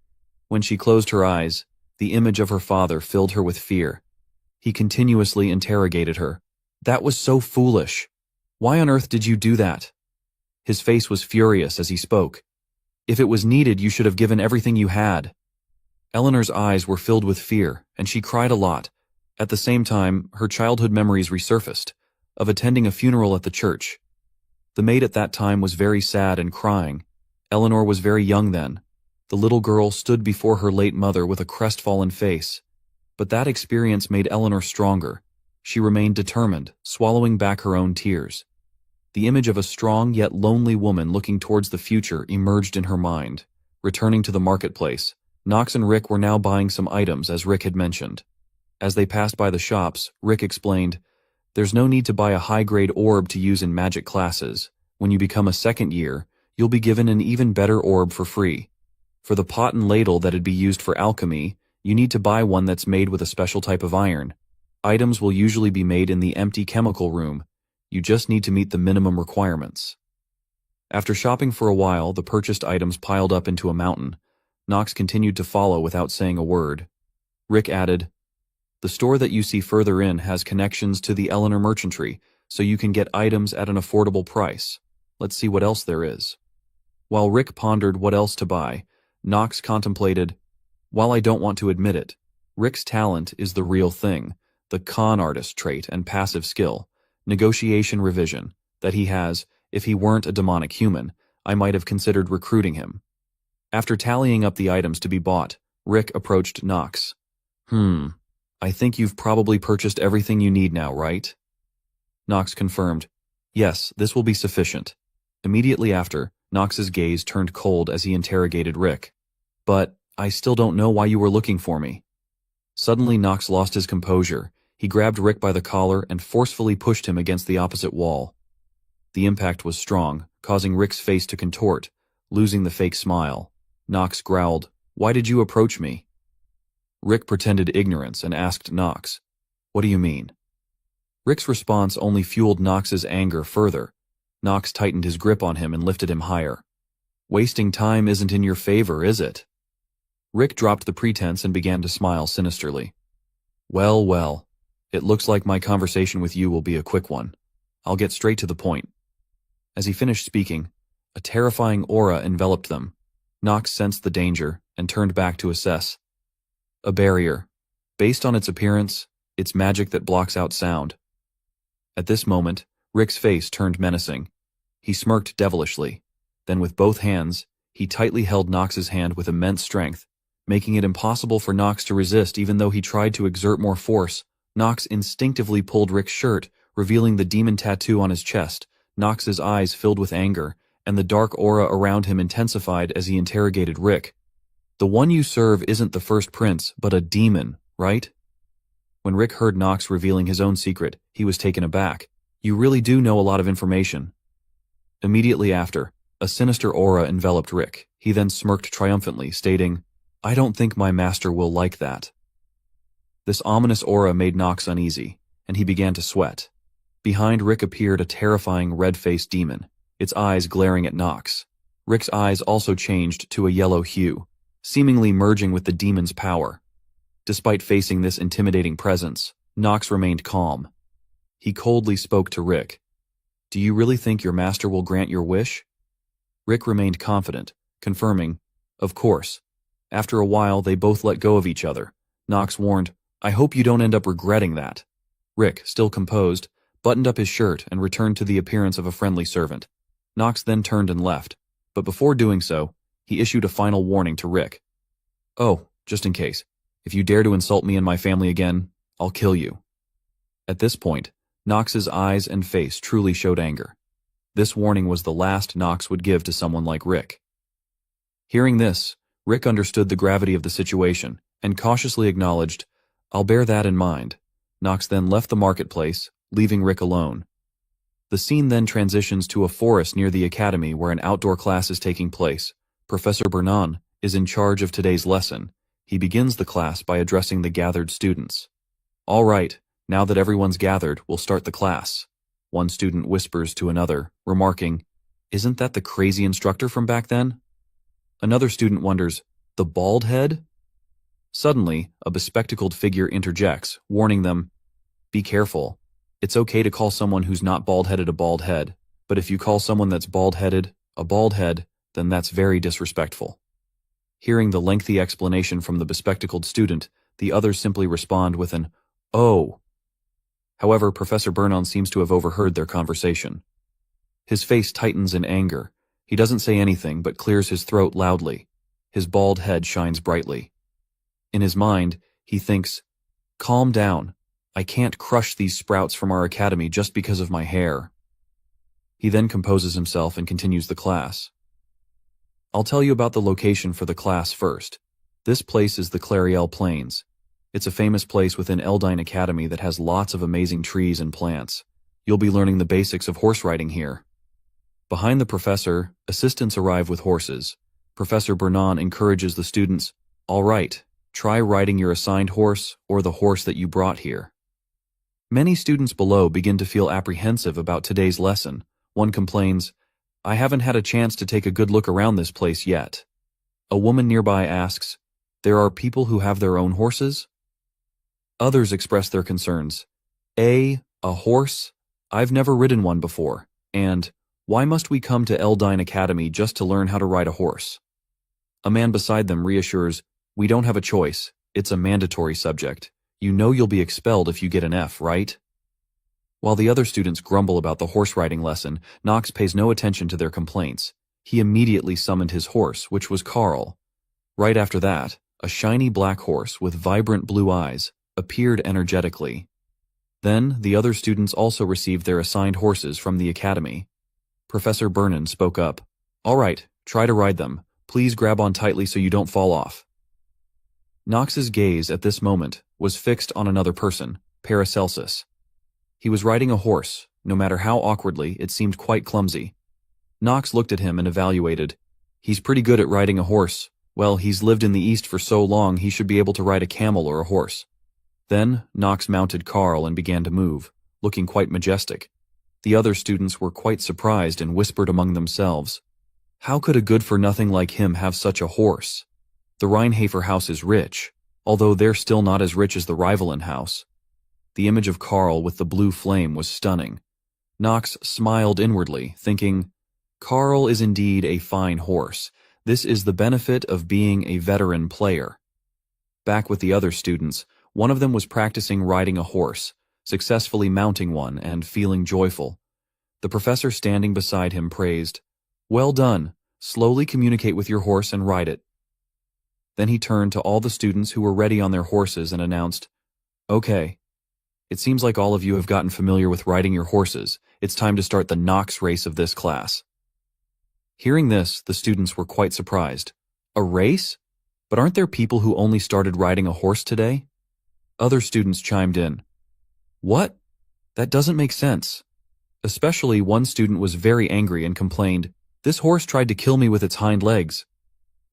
When she closed her eyes, the image of her father filled her with fear. He continuously interrogated her. "That was so foolish. Why on earth did you do that?" His face was furious as he spoke. "If it was needed, you should have given everything you had." Eleanor's eyes were filled with fear, and she cried a lot. At the same time, her childhood memories resurfaced, of attending a funeral at the church. The maid at that time was very sad and crying. Eleanor was very young then. The little girl stood before her late mother with a crestfallen face. But that experience made Eleanor stronger. She remained determined, swallowing back her own tears. The image of a strong yet lonely woman looking towards the future emerged in her mind. Returning to the marketplace, Knox and Rick were now buying some items as Rick had mentioned. As they passed by the shops, Rick explained, "There's no need to buy a high-grade orb to use in magic classes. When you become a second year, you'll be given an even better orb for free. For the pot and ladle that'd be used for alchemy, you need to buy one that's made with a special type of iron. Items will usually be made in the empty chemical room. You just need to meet the minimum requirements." After shopping for a while, the purchased items piled up into a mountain. Knox continued to follow without saying a word. Rick added, "The store that you see further in has connections to the Eleanor merchantry, so you can get items at an affordable price. Let's see what else there is." While Rick pondered what else to buy, Knox contemplated, "While I don't want to admit it, Rick's talent is the real thing, the con artist trait and passive skill, negotiation revision, that he has. If he weren't a demonic human, I might have considered recruiting him." After tallying up the items to be bought, Rick approached Knox. I think you've probably purchased everything you need now, right?" Knox confirmed, "Yes, this will be sufficient." Immediately after, Knox's gaze turned cold as he interrogated Rick. "But I still don't know why you were looking for me." Suddenly Knox lost his composure. He grabbed Rick by the collar and forcefully pushed him against the opposite wall. The impact was strong, causing Rick's face to contort, losing the fake smile. Knox growled, "Why did you approach me?" Rick pretended ignorance and asked Knox, "What do you mean?" Rick's response only fueled Knox's anger further. Knox tightened his grip on him and lifted him higher. "Wasting time isn't in your favor, is it?" Rick dropped the pretense and began to smile sinisterly. Well, well, it looks like my conversation with you will be a quick one. I'll get straight to the point." As he finished speaking, a terrifying aura enveloped them. Nox sensed the danger and turned back to assess. A barrier. Based on its appearance, it's magic that blocks out sound. At this moment, Rick's face turned menacing. He smirked devilishly. Then with both hands, he tightly held Nox's hand with immense strength, making it impossible for Nox to resist even though he tried to exert more force. Nox instinctively pulled Rick's shirt, revealing the demon tattoo on his chest. Nox's eyes filled with anger, and the dark aura around him intensified as he interrogated Rick. The one you serve isn't the first prince, but a demon, right? When Rick heard Nox revealing his own secret, he was taken aback. You really do know a lot of information. Immediately after, a sinister aura enveloped Rick. He then smirked triumphantly, stating, I don't think my master will like that. This ominous aura made Nox uneasy, and he began to sweat. Behind Rick appeared a terrifying red-faced demon, its eyes glaring at Nox. Rick's eyes also changed to a yellow hue, seemingly merging with the demon's power. Despite facing this intimidating presence, Nox remained calm. He coldly spoke to Rick. Do you really think your master will grant your wish? Rick remained confident, confirming, of course. After a while, they both let go of each other. Nox warned, I hope you don't end up regretting that. Rick, still composed, buttoned up his shirt and returned to the appearance of a friendly servant. Nox then turned and left, but before doing so, he issued a final warning to Rick. Oh, just in case. If you dare to insult me and my family again, I'll kill you. At this point, Nox's eyes and face truly showed anger. This warning was the last Nox would give to someone like Rick. Hearing this, Rick understood the gravity of the situation and cautiously acknowledged, I'll bear that in mind. Nox then left the marketplace, leaving Rick alone. The scene then transitions to a forest near the academy where an outdoor class is taking place. Professor Bernan is in charge of today's lesson. He begins the class by addressing the gathered students. All right, now that everyone's gathered, we'll start the class. One student whispers to another, remarking, Isn't that the crazy instructor from back then? Another student wonders, the bald head? Suddenly, a bespectacled figure interjects, warning them, Be careful. It's okay to call someone who's not bald-headed a bald head, but if you call someone that's bald-headed a bald head, then that's very disrespectful. Hearing the lengthy explanation from the bespectacled student, the others simply respond with an, Oh. However, Professor Bernan seems to have overheard their conversation. His face tightens in anger. He doesn't say anything but clears his throat loudly. His bald head shines brightly. In his mind, he thinks, Calm down. I can't crush these sprouts from our academy just because of my hair. He then composes himself and continues the class. I'll tell you about the location for the class first. This place is the Clariel Plains. It's a famous place within Eldine Academy that has lots of amazing trees and plants. You'll be learning the basics of horse riding here. Behind the professor, assistants arrive with horses. Professor Bernan encourages the students, All right, try riding your assigned horse or the horse that you brought here. Many students below begin to feel apprehensive about today's lesson. One complains, I haven't had a chance to take a good look around this place yet. A woman nearby asks, There are people who have their own horses? Others express their concerns. A horse? I've never ridden one before. And, why must we come to Eldine Academy just to learn how to ride a horse? A man beside them reassures, We don't have a choice. It's a mandatory subject. You know you'll be expelled if you get an F, right? While the other students grumble about the horse riding lesson, Nox pays no attention to their complaints. He immediately summoned his horse, which was Carl. Right after that, a shiny black horse with vibrant blue eyes appeared energetically. Then, the other students also received their assigned horses from the academy. Professor Bernan spoke up. All right, try to ride them. Please grab on tightly so you don't fall off. Nox's gaze at this moment was fixed on another person, Paracelsus. He was riding a horse. No matter how awkwardly, it seemed quite clumsy. Nox looked at him and evaluated. He's pretty good at riding a horse. Well, he's lived in the East for so long he should be able to ride a camel or a horse. Then, Nox mounted Carl and began to move, looking quite majestic. The other students were quite surprised and whispered among themselves, How could a good-for-nothing like him have such a horse? The Reinhafer house is rich, although they're still not as rich as the Rivalin house. The image of Carl with the blue flame was stunning. Knox smiled inwardly, thinking, Carl is indeed a fine horse. This is the benefit of being a veteran player. Back with the other students, one of them was practicing riding a horse, successfully mounting one and feeling joyful. The professor standing beside him praised, Well done. Slowly communicate with your horse and ride it. Then he turned to all the students who were ready on their horses and announced, Okay, it seems like all of you have gotten familiar with riding your horses. It's time to start the Knox race of this class. Hearing this, the students were quite surprised. A race? But aren't there people who only started riding a horse today? Other students chimed in. What? That doesn't make sense. Especially one student was very angry and complained, This horse tried to kill me with its hind legs.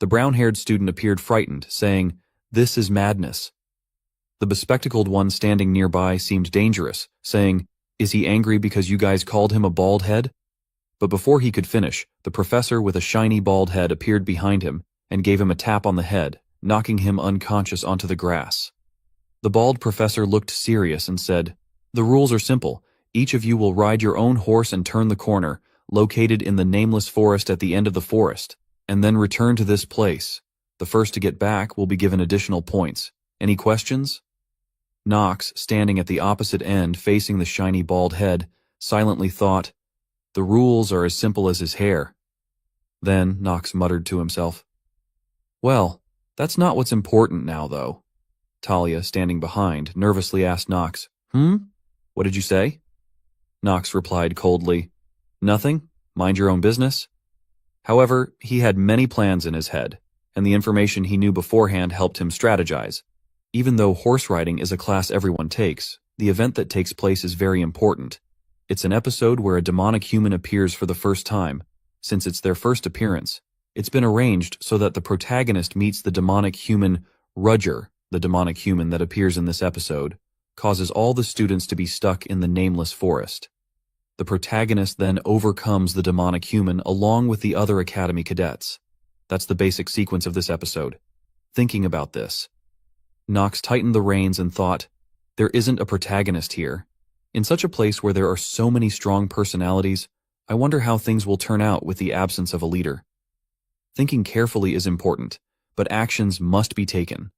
The brown-haired student appeared frightened, saying, This is madness. The bespectacled one standing nearby seemed dangerous, saying, Is he angry because you guys called him a bald head? But before he could finish, the professor with a shiny bald head appeared behind him and gave him a tap on the head, knocking him unconscious onto the grass. The bald professor looked serious and said, The rules are simple. Each of you will ride your own horse and turn the corner, located in the nameless forest at the end of the forest, and then return to this place. The first to get back will be given additional points. Any questions? Knox, standing at the opposite end facing the shiny bald head, silently thought, The rules are as simple as his hair. Then Knox muttered to himself, Well, that's not what's important now, though. Talia, standing behind, nervously asked Knox, What did you say? Knox replied coldly, Nothing. Mind your own business. However, he had many plans in his head, and the information he knew beforehand helped him strategize. Even though horse riding is a class everyone takes, the event that takes place is very important. It's an episode where a demonic human appears for the first time. Since it's their first appearance, it's been arranged so that the protagonist meets the demonic human Rudger. The demonic human that appears in this episode causes all the students to be stuck in the nameless forest. The protagonist then overcomes the demonic human along with the other academy cadets. That's the basic sequence of this episode. Thinking about this, Knox tightened the reins and thought, There isn't a protagonist here. In such a place where there are so many strong personalities, I wonder how things will turn out with the absence of a leader. Thinking carefully is important, but actions must be taken.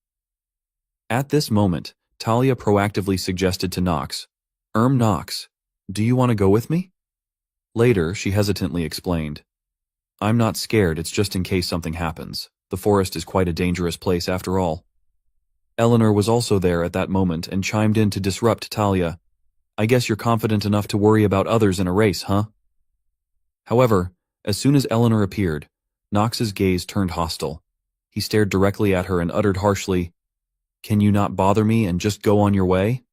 At this moment, Talia proactively suggested to Knox, Knox, do you want to go with me? Later, she hesitantly explained, I'm not scared, it's just in case something happens. The forest is quite a dangerous place after all. Eleanor was also there at that moment and chimed in to disrupt Talia. I guess you're confident enough to worry about others in a race, huh? However, as soon as Eleanor appeared, Knox's gaze turned hostile. He stared directly at her and uttered harshly, Can you not bother me and just go on your way?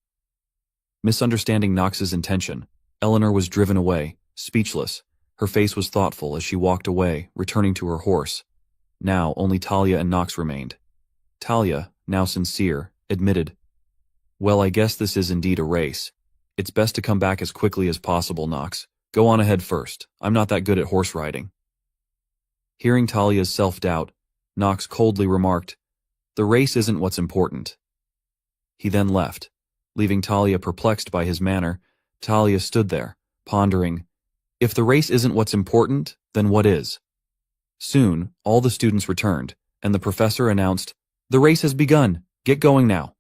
Misunderstanding Knox's intention, Eleanor was driven away, speechless. Her face was thoughtful as she walked away, returning to her horse. Now only Talia and Knox remained. Talia, now sincere, admitted, Well, I guess this is indeed a race. It's best to come back as quickly as possible, Knox. Go on ahead first. I'm not that good at horse riding. Hearing Talia's self-doubt, Knox coldly remarked, The race isn't what's important. He then left. Leaving Talia perplexed by his manner, Talia stood there, pondering, If the race isn't what's important, then what is? Soon, all the students returned, and the professor announced, The race has begun. Get going now.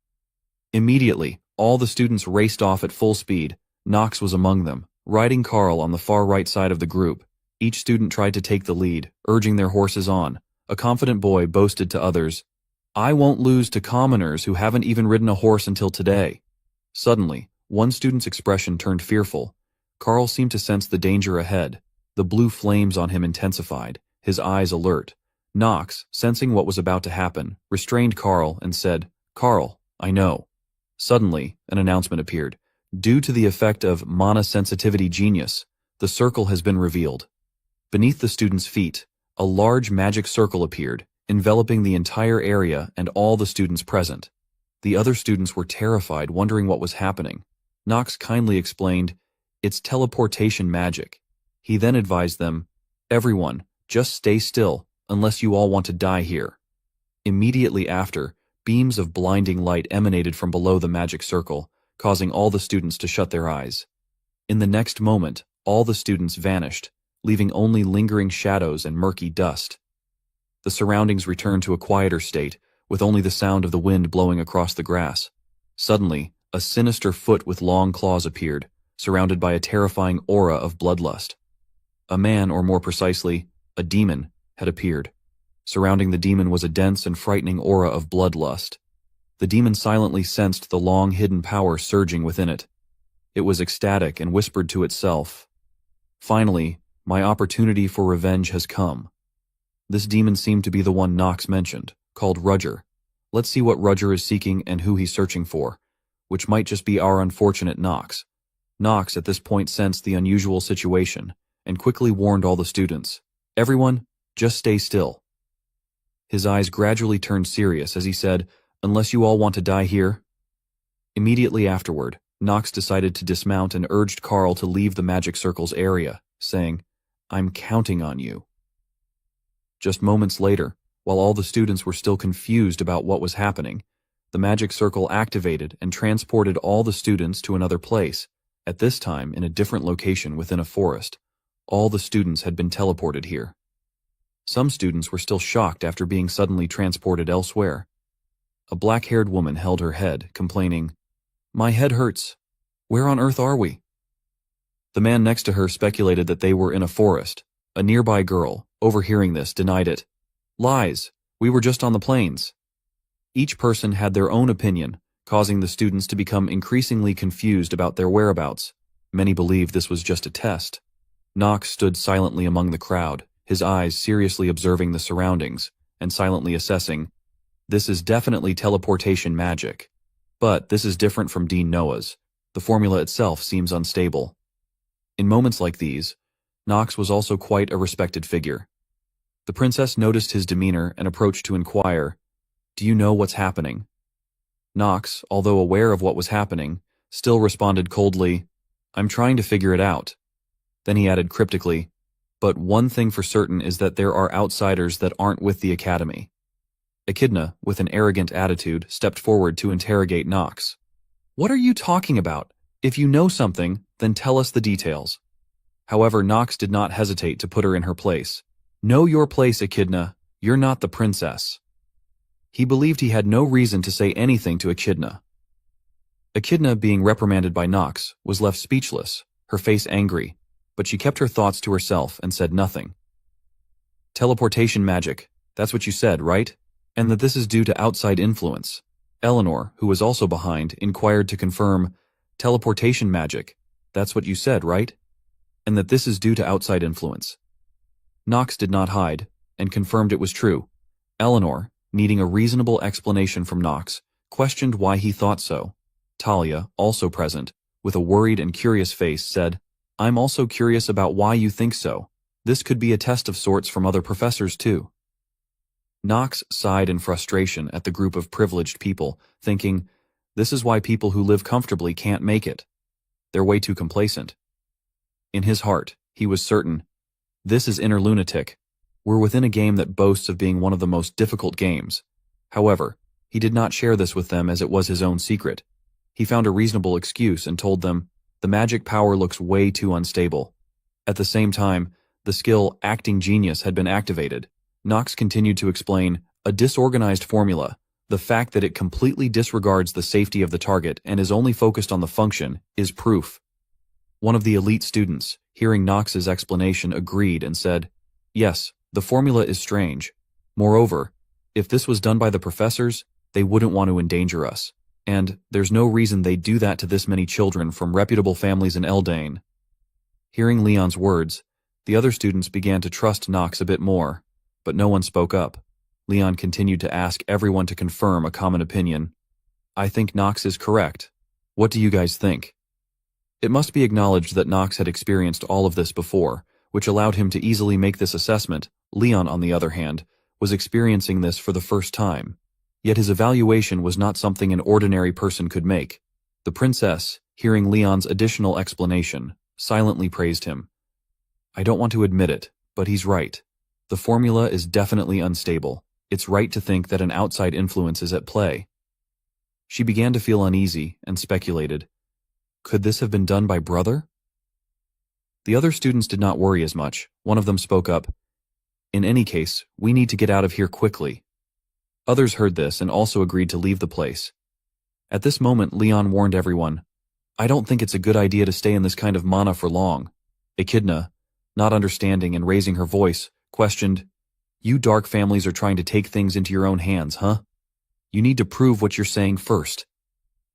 Immediately, all the students raced off at full speed. Knox was among them, riding Carl on the far right side of the group. Each student tried to take the lead, urging their horses on. A confident boy boasted to others, I won't lose to commoners who haven't even ridden a horse until today. Suddenly, one student's expression turned fearful. Carl seemed to sense the danger ahead. The blue flames on him intensified, his eyes alert. Knox, sensing what was about to happen, restrained Carl and said, Carl, I know. Suddenly, an announcement appeared. Due to the effect of mana sensitivity genius, the circle has been revealed. Beneath the students' feet, a large magic circle appeared, enveloping the entire area and all the students present. The other students were terrified, wondering what was happening. Knox kindly explained, It's teleportation magic. He then advised them, Everyone, just stay still, unless you all want to die here. Immediately after, beams of blinding light emanated from below the magic circle, causing all the students to shut their eyes. In the next moment, all the students vanished, leaving only lingering shadows and murky dust. The surroundings returned to a quieter state, with only the sound of the wind blowing across the grass. Suddenly, a sinister foot with long claws appeared, surrounded by a terrifying aura of bloodlust. A man, or more precisely, a demon, had appeared. Surrounding the demon was a dense and frightening aura of bloodlust. The demon silently sensed the long-hidden power surging within it. It was ecstatic and whispered to itself, "Finally, my opportunity for revenge has come." This demon seemed to be the one Knox mentioned, called Rudger. Let's see what Rudger is seeking and who he's searching for, which might just be our unfortunate Knox. Knox at this point sensed the unusual situation and quickly warned all the students, "Everyone, just stay still." His eyes gradually turned serious as he said, "Unless you all want to die here." Immediately afterward, Knox decided to dismount and urged Carl to leave the magic circle's area, saying, "I'm counting on you." Just moments later, while all the students were still confused about what was happening, the magic circle activated and transported all the students to another place, at this time in a different location within a forest. All the students had been teleported here. Some students were still shocked after being suddenly transported elsewhere. A black-haired woman held her head, complaining, "My head hurts. Where on earth are we?" The man next to her speculated that they were in a forest. A nearby girl, overhearing this, denied it. "Lies. We were just on the plains." Each person had their own opinion, causing the students to become increasingly confused about their whereabouts. Many believed this was just a test. Knox stood silently among the crowd, his eyes seriously observing the surroundings, and silently assessing, "This is definitely teleportation magic. But this is different from Dean Noah's. The formula itself seems unstable." In moments like these, Knox was also quite a respected figure. The princess noticed his demeanor and approached to inquire, "Do you know what's happening?" Knox, although aware of what was happening, still responded coldly, "I'm trying to figure it out." Then he added cryptically, "But one thing for certain is that there are outsiders that aren't with the academy." Echidna, with an arrogant attitude, stepped forward to interrogate Knox. "What are you talking about? If you know something, then tell us the details." However, Knox did not hesitate to put her in her place. "Know your place, Echidna. You're not the princess." He believed he had no reason to say anything to Echidna. Echidna, being reprimanded by Knox, was left speechless, her face angry, but she kept her thoughts to herself and said nothing. "Teleportation magic, that's what you said, right? And that this is due to outside influence." Eleanor, who was also behind, inquired to confirm, "Teleportation magic, that's what you said, right? And that this is due to outside influence." Knox did not hide, and confirmed it was true. Eleanor, needing a reasonable explanation from Knox, questioned why he thought so. Talia, also present, with a worried and curious face, said, "I'm also curious about why you think so. This could be a test of sorts from other professors too." Knox sighed in frustration at the group of privileged people, thinking, "This is why people who live comfortably can't make it. They're way too complacent." In his heart, he was certain, "This is inner lunatic. We're within a game that boasts of being one of the most difficult games." However, he did not share this with them as it was his own secret. He found a reasonable excuse and told them, "The magic power looks way too unstable." At the same time, the skill Acting Genius had been activated. Knox continued to explain, "A disorganized formula, the fact that it completely disregards the safety of the target and is only focused on the function, is proof." One of the elite students, hearing Knox's explanation, agreed and said, "Yes, the formula is strange. Moreover, if this was done by the professors, they wouldn't want to endanger us. And there's no reason they'd do that to this many children from reputable families in Eldane." Hearing Leon's words, the other students began to trust Knox a bit more, but no one spoke up. Leon continued to ask everyone to confirm a common opinion. "I think Knox is correct. What do you guys think?" It must be acknowledged that Knox had experienced all of this before, which allowed him to easily make this assessment. Leon, on the other hand, was experiencing this for the first time. Yet his evaluation was not something an ordinary person could make. The princess, hearing Leon's additional explanation, silently praised him. "I don't want to admit it, but he's right. The formula is definitely unstable. It's right to think that an outside influence is at play." She began to feel uneasy and speculated, "Could this have been done by Brother? The other students did not worry as much. One of them spoke up. In any case, we need to get out of here quickly. Others heard this and also agreed to leave the place. At this moment, Leon warned everyone, I don't think it's a good idea to stay in this kind of mana for long. Echidna, not understanding and raising her voice, questioned, You dark families are trying to take things into your own hands, huh? You need to prove what you're saying first.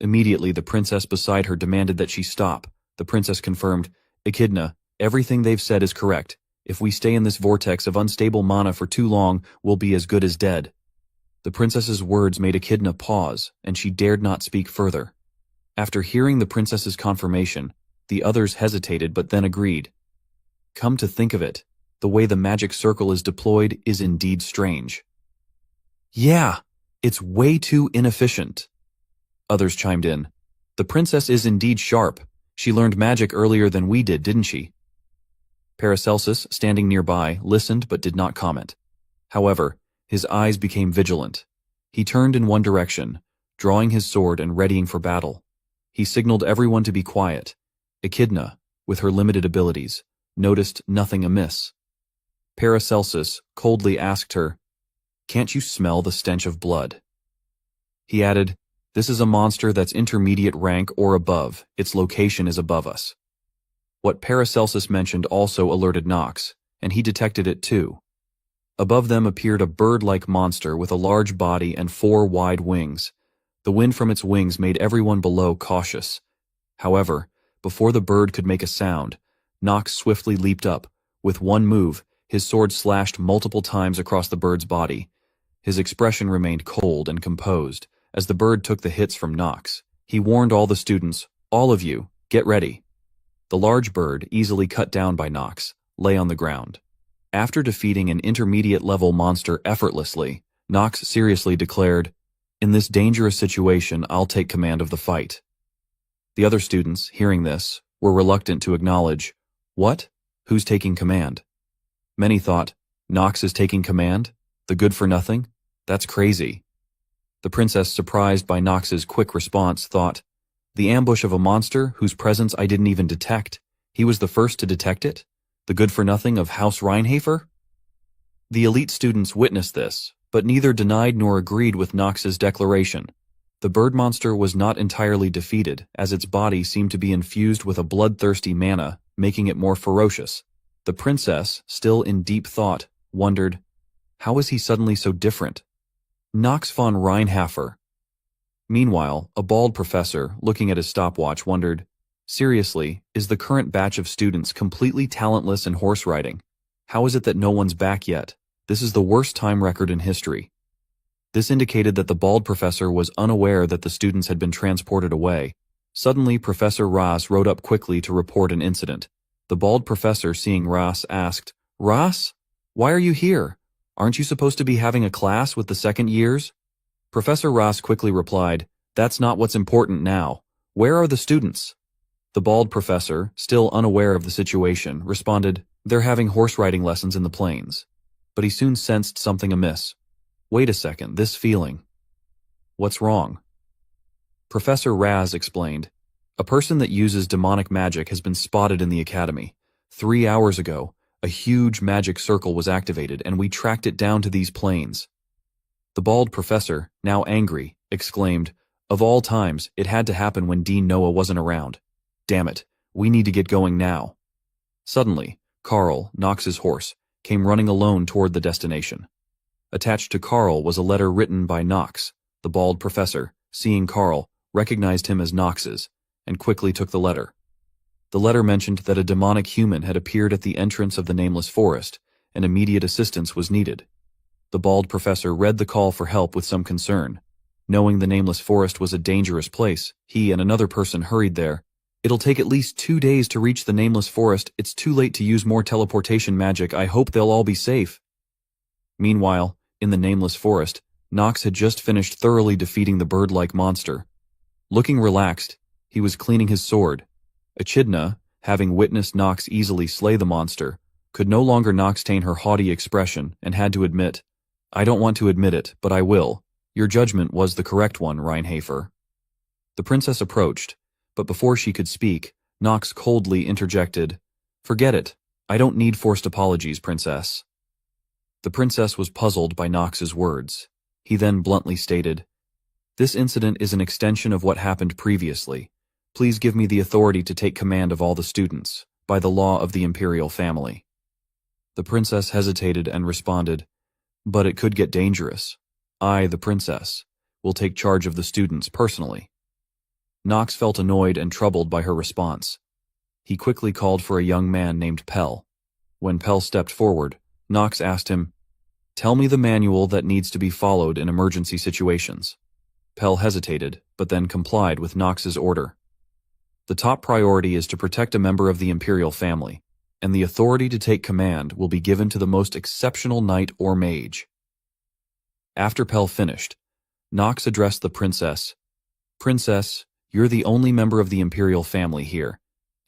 Immediately, the princess beside her demanded that she stop. The princess confirmed, Echidna, everything they've said is correct. If we stay in this vortex of unstable mana for too long, we'll be as good as dead. The princess's words made Echidna pause, and she dared not speak further. After hearing the princess's confirmation, the others hesitated but then agreed. Come to think of it, the way the magic circle is deployed is indeed strange. Yeah, it's way too inefficient. Others chimed in. The princess is indeed sharp. She learned magic earlier than we did, didn't she? Paracelsus, standing nearby, listened but did not comment. However, his eyes became vigilant. He turned in one direction, drawing his sword and readying for battle. He signaled everyone to be quiet. Echidna, with her limited abilities, noticed nothing amiss. Paracelsus coldly asked her, Can't you smell the stench of blood? He added, This is a monster that's intermediate rank or above. Its location is above us. What Paracelsus mentioned also alerted Nox, and he detected it too. Above them appeared a bird-like monster with a large body and 4 wide wings. The wind from its wings made everyone below cautious. However, before the bird could make a sound, Nox swiftly leaped up. With one move, his sword slashed multiple times across the bird's body. His expression remained cold and composed as the bird took the hits from Nox. He warned all the students, All of you, get ready. The large bird, easily cut down by Nox, lay on the ground. After defeating an intermediate-level monster effortlessly, Nox seriously declared, In this dangerous situation, I'll take command of the fight. The other students, hearing this, were reluctant to acknowledge, What? Who's taking command? Many thought, Nox is taking command? The good-for-nothing? That's crazy. The princess, surprised by Nox's quick response, thought, The ambush of a monster whose presence I didn't even detect. He was the first to detect it? The good-for-nothing of House Reinhafer? The elite students witnessed this, but neither denied nor agreed with Nox's declaration. The bird monster was not entirely defeated, as its body seemed to be infused with a bloodthirsty mana, making it more ferocious. The princess, still in deep thought, wondered, How is he suddenly so different? Nox von Reinhafer. Meanwhile, a bald professor, looking at his stopwatch, wondered, Seriously, is the current batch of students completely talentless in horse riding? How is it that no one's back yet? This is the worst time record in history. This indicated that the bald professor was unaware that the students had been transported away. Suddenly, Professor Ras rode up quickly to report an incident. The bald professor, seeing Ras, asked, Ras, why are you here? Aren't you supposed to be having a class with the second years? Professor Ras quickly replied, That's not what's important now. Where are the students? The bald professor, still unaware of the situation, responded, They're having horse riding lessons in the plains. But he soon sensed something amiss. Wait a second, this feeling. What's wrong? Professor Raz explained, A person that uses demonic magic has been spotted in the academy. 3 hours ago, a huge magic circle was activated and we tracked it down to these plains. The bald professor, now angry, exclaimed, Of all times, it had to happen when Dean Noah wasn't around. Damn it, we need to get going now. Suddenly, Carl, Nox's horse, came running alone toward the destination. Attached to Carl was a letter written by Nox. The bald professor, seeing Carl, recognized him as Nox's, and quickly took the letter. The letter mentioned that a demonic human had appeared at the entrance of the nameless forest, and immediate assistance was needed. The bald professor read the call for help with some concern. Knowing the nameless forest was a dangerous place, he and another person hurried there. It'll take at least 2 days to reach the nameless forest. It's too late to use more teleportation magic. I hope they'll all be safe. Meanwhile, in the nameless forest, Nox had just finished thoroughly defeating the bird-like monster. Looking relaxed, he was cleaning his sword. Echidna, having witnessed Nox easily slay the monster, could no longer Noxtain her haughty expression and had to admit, I don't want to admit it, but I will. Your judgment was the correct one, Reinhafer. The princess approached, but before she could speak, Nox coldly interjected, Forget it. I don't need forced apologies, princess. The princess was puzzled by Nox's words. He then bluntly stated, "This incident is an extension of what happened previously. Please give me the authority to take command of all the students, by the law of the imperial family." The princess hesitated and responded, "But it could get dangerous. I, the princess, will take charge of the students personally." Nox felt annoyed and troubled by her response. He quickly called for a young man named Pell. When Pell stepped forward, Nox asked him, "Tell me the manual that needs to be followed in emergency situations." Pell hesitated, but then complied with Nox's order. "The top priority is to protect a member of the imperial family, and the authority to take command will be given to the most exceptional knight or mage." After Pell finished, Nox addressed the princess. "Princess, you're the only member of the imperial family here,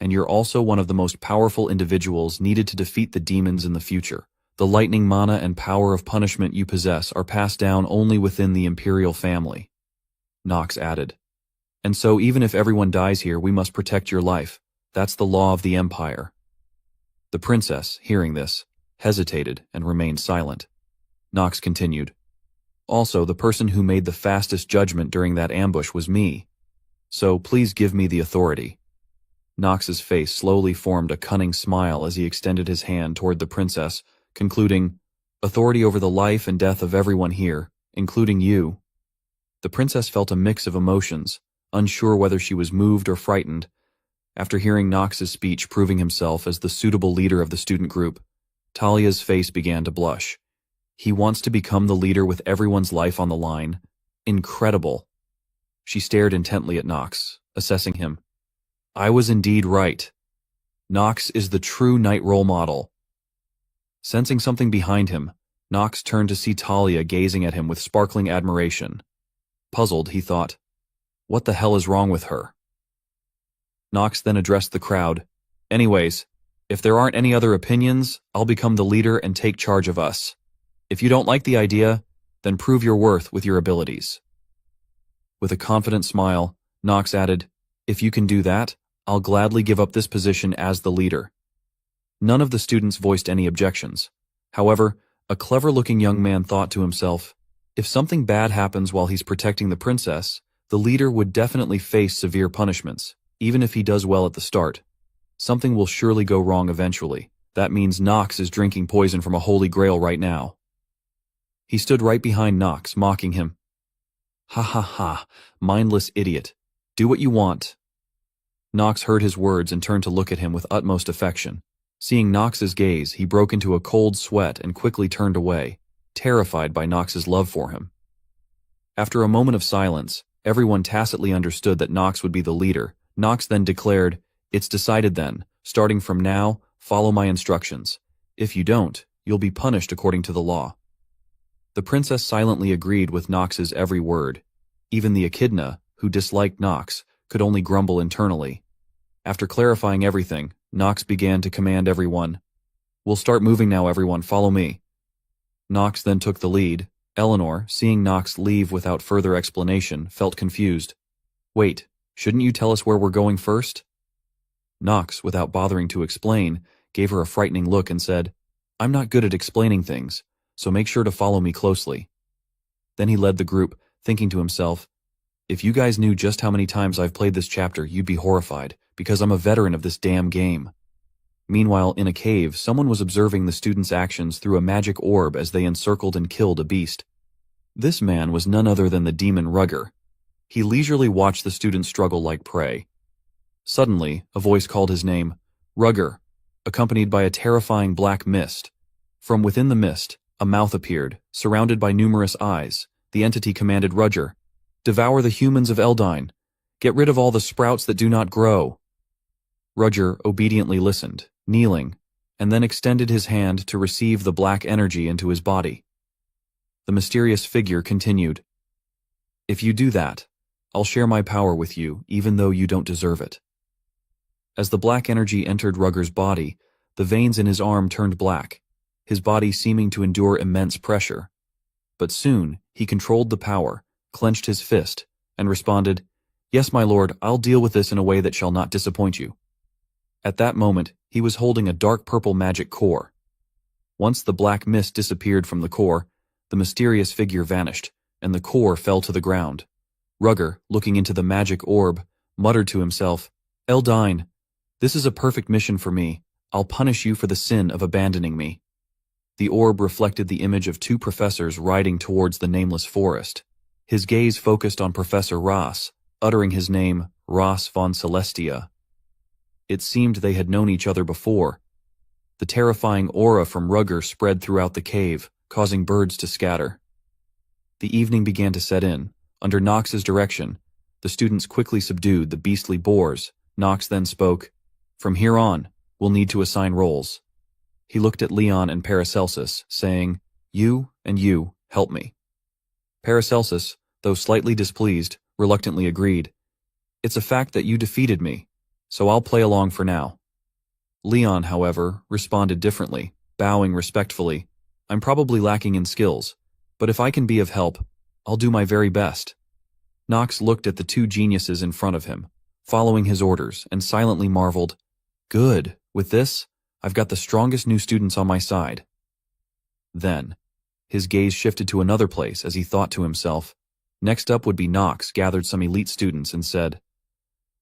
and you're also one of the most powerful individuals needed to defeat the demons in the future. The lightning mana and power of punishment you possess are passed down only within the imperial family." Nox added, "And so even if everyone dies here, we must protect your life. That's the law of the empire." The princess, hearing this, hesitated and remained silent. Nox continued, "Also, the person who made the fastest judgment during that ambush was me. So please give me the authority." Nox's face slowly formed a cunning smile as he extended his hand toward the princess, concluding, "Authority over the life and death of everyone here, including you." The princess felt a mix of emotions, unsure whether she was moved or frightened. After hearing Nox's speech proving himself as the suitable leader of the student group, Talia's face began to blush. He wants to become the leader with everyone's life on the line. Incredible. She stared intently at Nox, assessing him. I was indeed right. Nox is the true knight role model. Sensing something behind him, Nox turned to see Talia gazing at him with sparkling admiration. Puzzled, he thought, "What the hell is wrong with her?" Nox then addressed the crowd. "Anyways, if there aren't any other opinions, I'll become the leader and take charge of us. If you don't like the idea, then prove your worth with your abilities." With a confident smile, Nox added, "If you can do that, I'll gladly give up this position as the leader." None of the students voiced any objections. However, a clever-looking young man thought to himself, if something bad happens while he's protecting the princess, the leader would definitely face severe punishments, even if he does well at the start. Something will surely go wrong eventually. That means Nox is drinking poison from a holy grail right now. He stood right behind Nox, mocking him. "Ha ha ha, mindless idiot. Do what you want." Nox heard his words and turned to look at him with utmost affection. Seeing Nox's gaze, he broke into a cold sweat and quickly turned away, terrified by Nox's love for him. After a moment of silence, everyone tacitly understood that Nox would be the leader. Nox then declared, "It's decided then. Starting from now, follow my instructions. If you don't, you'll be punished according to the law." The princess silently agreed with Nox's every word. Even the echidna, who disliked Nox, could only grumble internally. After clarifying everything, Nox began to command everyone. "We'll start moving now, everyone. Follow me." Nox then took the lead. Eleanor, seeing Nox leave without further explanation, felt confused. "Wait, shouldn't you tell us where we're going first?" Nox, without bothering to explain, gave her a frightening look and said, "I'm not good at explaining things, so make sure to follow me closely." Then he led the group, thinking to himself, "If you guys knew just how many times I've played this chapter, you'd be horrified, because I'm a veteran of this damn game." Meanwhile, in a cave, someone was observing the students' actions through a magic orb as they encircled and killed a beast. This man was none other than the demon Rugger. He leisurely watched the students struggle like prey. Suddenly, a voice called his name, "Rugger," accompanied by a terrifying black mist. From within the mist, a mouth appeared, surrounded by numerous eyes. The entity commanded Rugger, "Devour the humans of Eldine. Get rid of all the sprouts that do not grow." Rugger obediently listened, kneeling, and then extended his hand to receive the black energy into his body. The mysterious figure continued, "If you do that, I'll share my power with you, even though you don't deserve it." As the black energy entered Rugger's body, the veins in his arm turned black, his body seeming to endure immense pressure. But soon, he controlled the power, clenched his fist, and responded, "Yes, my lord, I'll deal with this in a way that shall not disappoint you." At that moment, he was holding a dark purple magic core. Once the black mist disappeared from the core, the mysterious figure vanished, and the core fell to the ground. Rugger, looking into the magic orb, muttered to himself, "Eldine, this is a perfect mission for me. I'll punish you for the sin of abandoning me." The orb reflected the image of two professors riding towards the nameless forest. His gaze focused on Professor Ross, uttering his name, Ross von Celestia. It seemed they had known each other before. The terrifying aura from Rugger spread throughout the cave, causing birds to scatter. The evening began to set in. Under Nox's direction, the students quickly subdued the beastly boars. Nox then spoke, "From here on, we'll need to assign roles." He looked at Leon and Paracelsus, saying, "You and you, help me." Paracelsus, though slightly displeased, reluctantly agreed. "It's a fact that you defeated me, so I'll play along for now." Leon, however, responded differently, bowing respectfully. "I'm probably lacking in skills, but if I can be of help, I'll do my very best." Nox looked at the two geniuses in front of him, following his orders, and silently marveled, "Good, with this, I've got the strongest new students on my side." Then, his gaze shifted to another place as he thought to himself. Next up would be Nox gathered some elite students and said,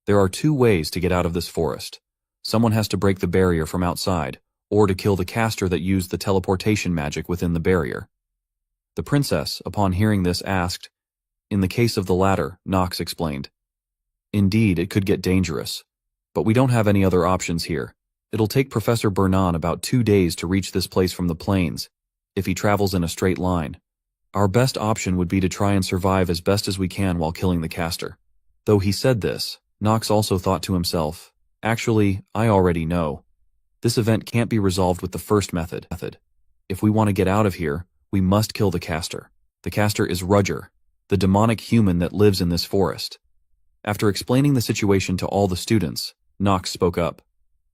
"There are two ways to get out of this forest. Someone has to break the barrier from outside, or to kill the caster that used the teleportation magic within the barrier." The princess, upon hearing this, asked, "In the case of the latter," Nox explained, "indeed it could get dangerous, but we don't have any other options here. It'll take Professor Bernan about 2 days to reach this place from the plains, if he travels in a straight line. Our best option would be to try and survive as best as we can while killing the caster." Though he said this, Nox also thought to himself, "Actually, I already know. This event can't be resolved with the first method. If we want to get out of here, we must kill the caster. The caster is Rugger, the demonic human that lives in this forest." After explaining the situation to all the students, Nox spoke up.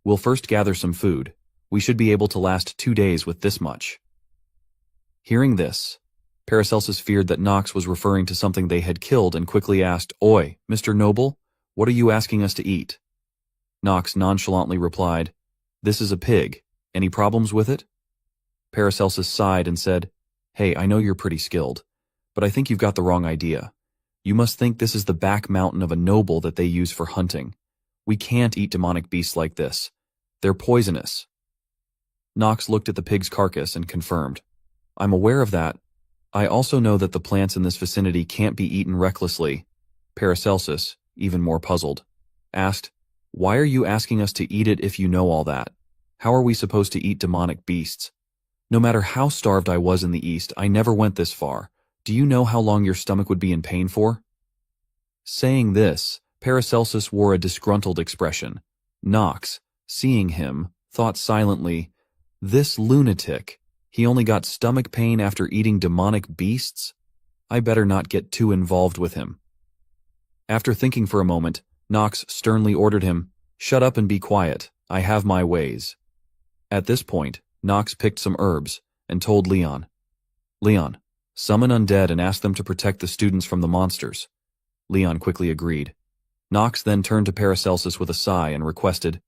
"We'll first gather some food. We should be able to last 2 days with this much." Hearing this, Paracelsus feared that Nox was referring to something they had killed and quickly asked, "Oi, Mr. Noble, what are you asking us to eat?" Nox nonchalantly replied, "This is a pig. Any problems with it?" Paracelsus sighed and said, "Hey, I know you're pretty skilled, but I think you've got the wrong idea. You must think this is the back mountain of a noble that they use for hunting. We can't eat demonic beasts like this. They're poisonous." Nox looked at the pig's carcass and confirmed, "I'm aware of that. I also know that the plants in this vicinity can't be eaten recklessly." Paracelsus, even more puzzled, asked, "Why are you asking us to eat it if you know all that? How are we supposed to eat demonic beasts? No matter how starved I was in the East, I never went this far. Do you know how long your stomach would be in pain for?" Saying this, Paracelsus wore a disgruntled expression. Nox, seeing him, thought silently, "This lunatic, he only got stomach pain after eating demonic beasts? I better not get too involved with him." After thinking for a moment, Nox sternly ordered him, "Shut up and be quiet. I have my ways." At this point, Nox picked some herbs and told Leon, "Leon, summon undead and ask them to protect the students from the monsters." Leon quickly agreed. Nox then turned to Paracelsus with a sigh and requested,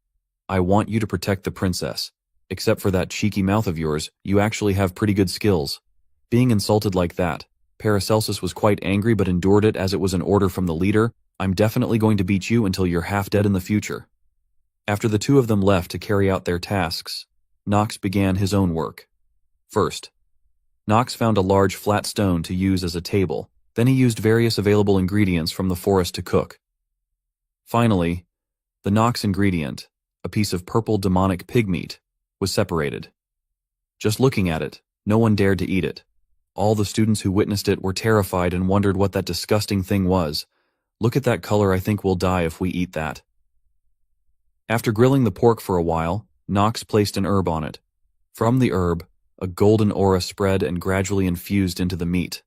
"I want you to protect the princess. Except for that cheeky mouth of yours, you actually have pretty good skills." Being insulted like that, Paracelsus was quite angry but endured it as it was an order from the leader. "I'm definitely going to beat you until you're half dead in the future." After the two of them left to carry out their tasks, Nox began his own work. First, Nox found a large flat stone to use as a table. Then he used various available ingredients from the forest to cook. Finally, the Nox ingredient, a piece of purple demonic pig meat, was separated. Just looking at it, no one dared to eat it. All the students who witnessed it were terrified and wondered what that disgusting thing was. "Look at that color, I think we'll die if we eat that." After grilling the pork for a while, Nox placed an herb on it. From the herb, a golden aura spread and gradually infused into the meat.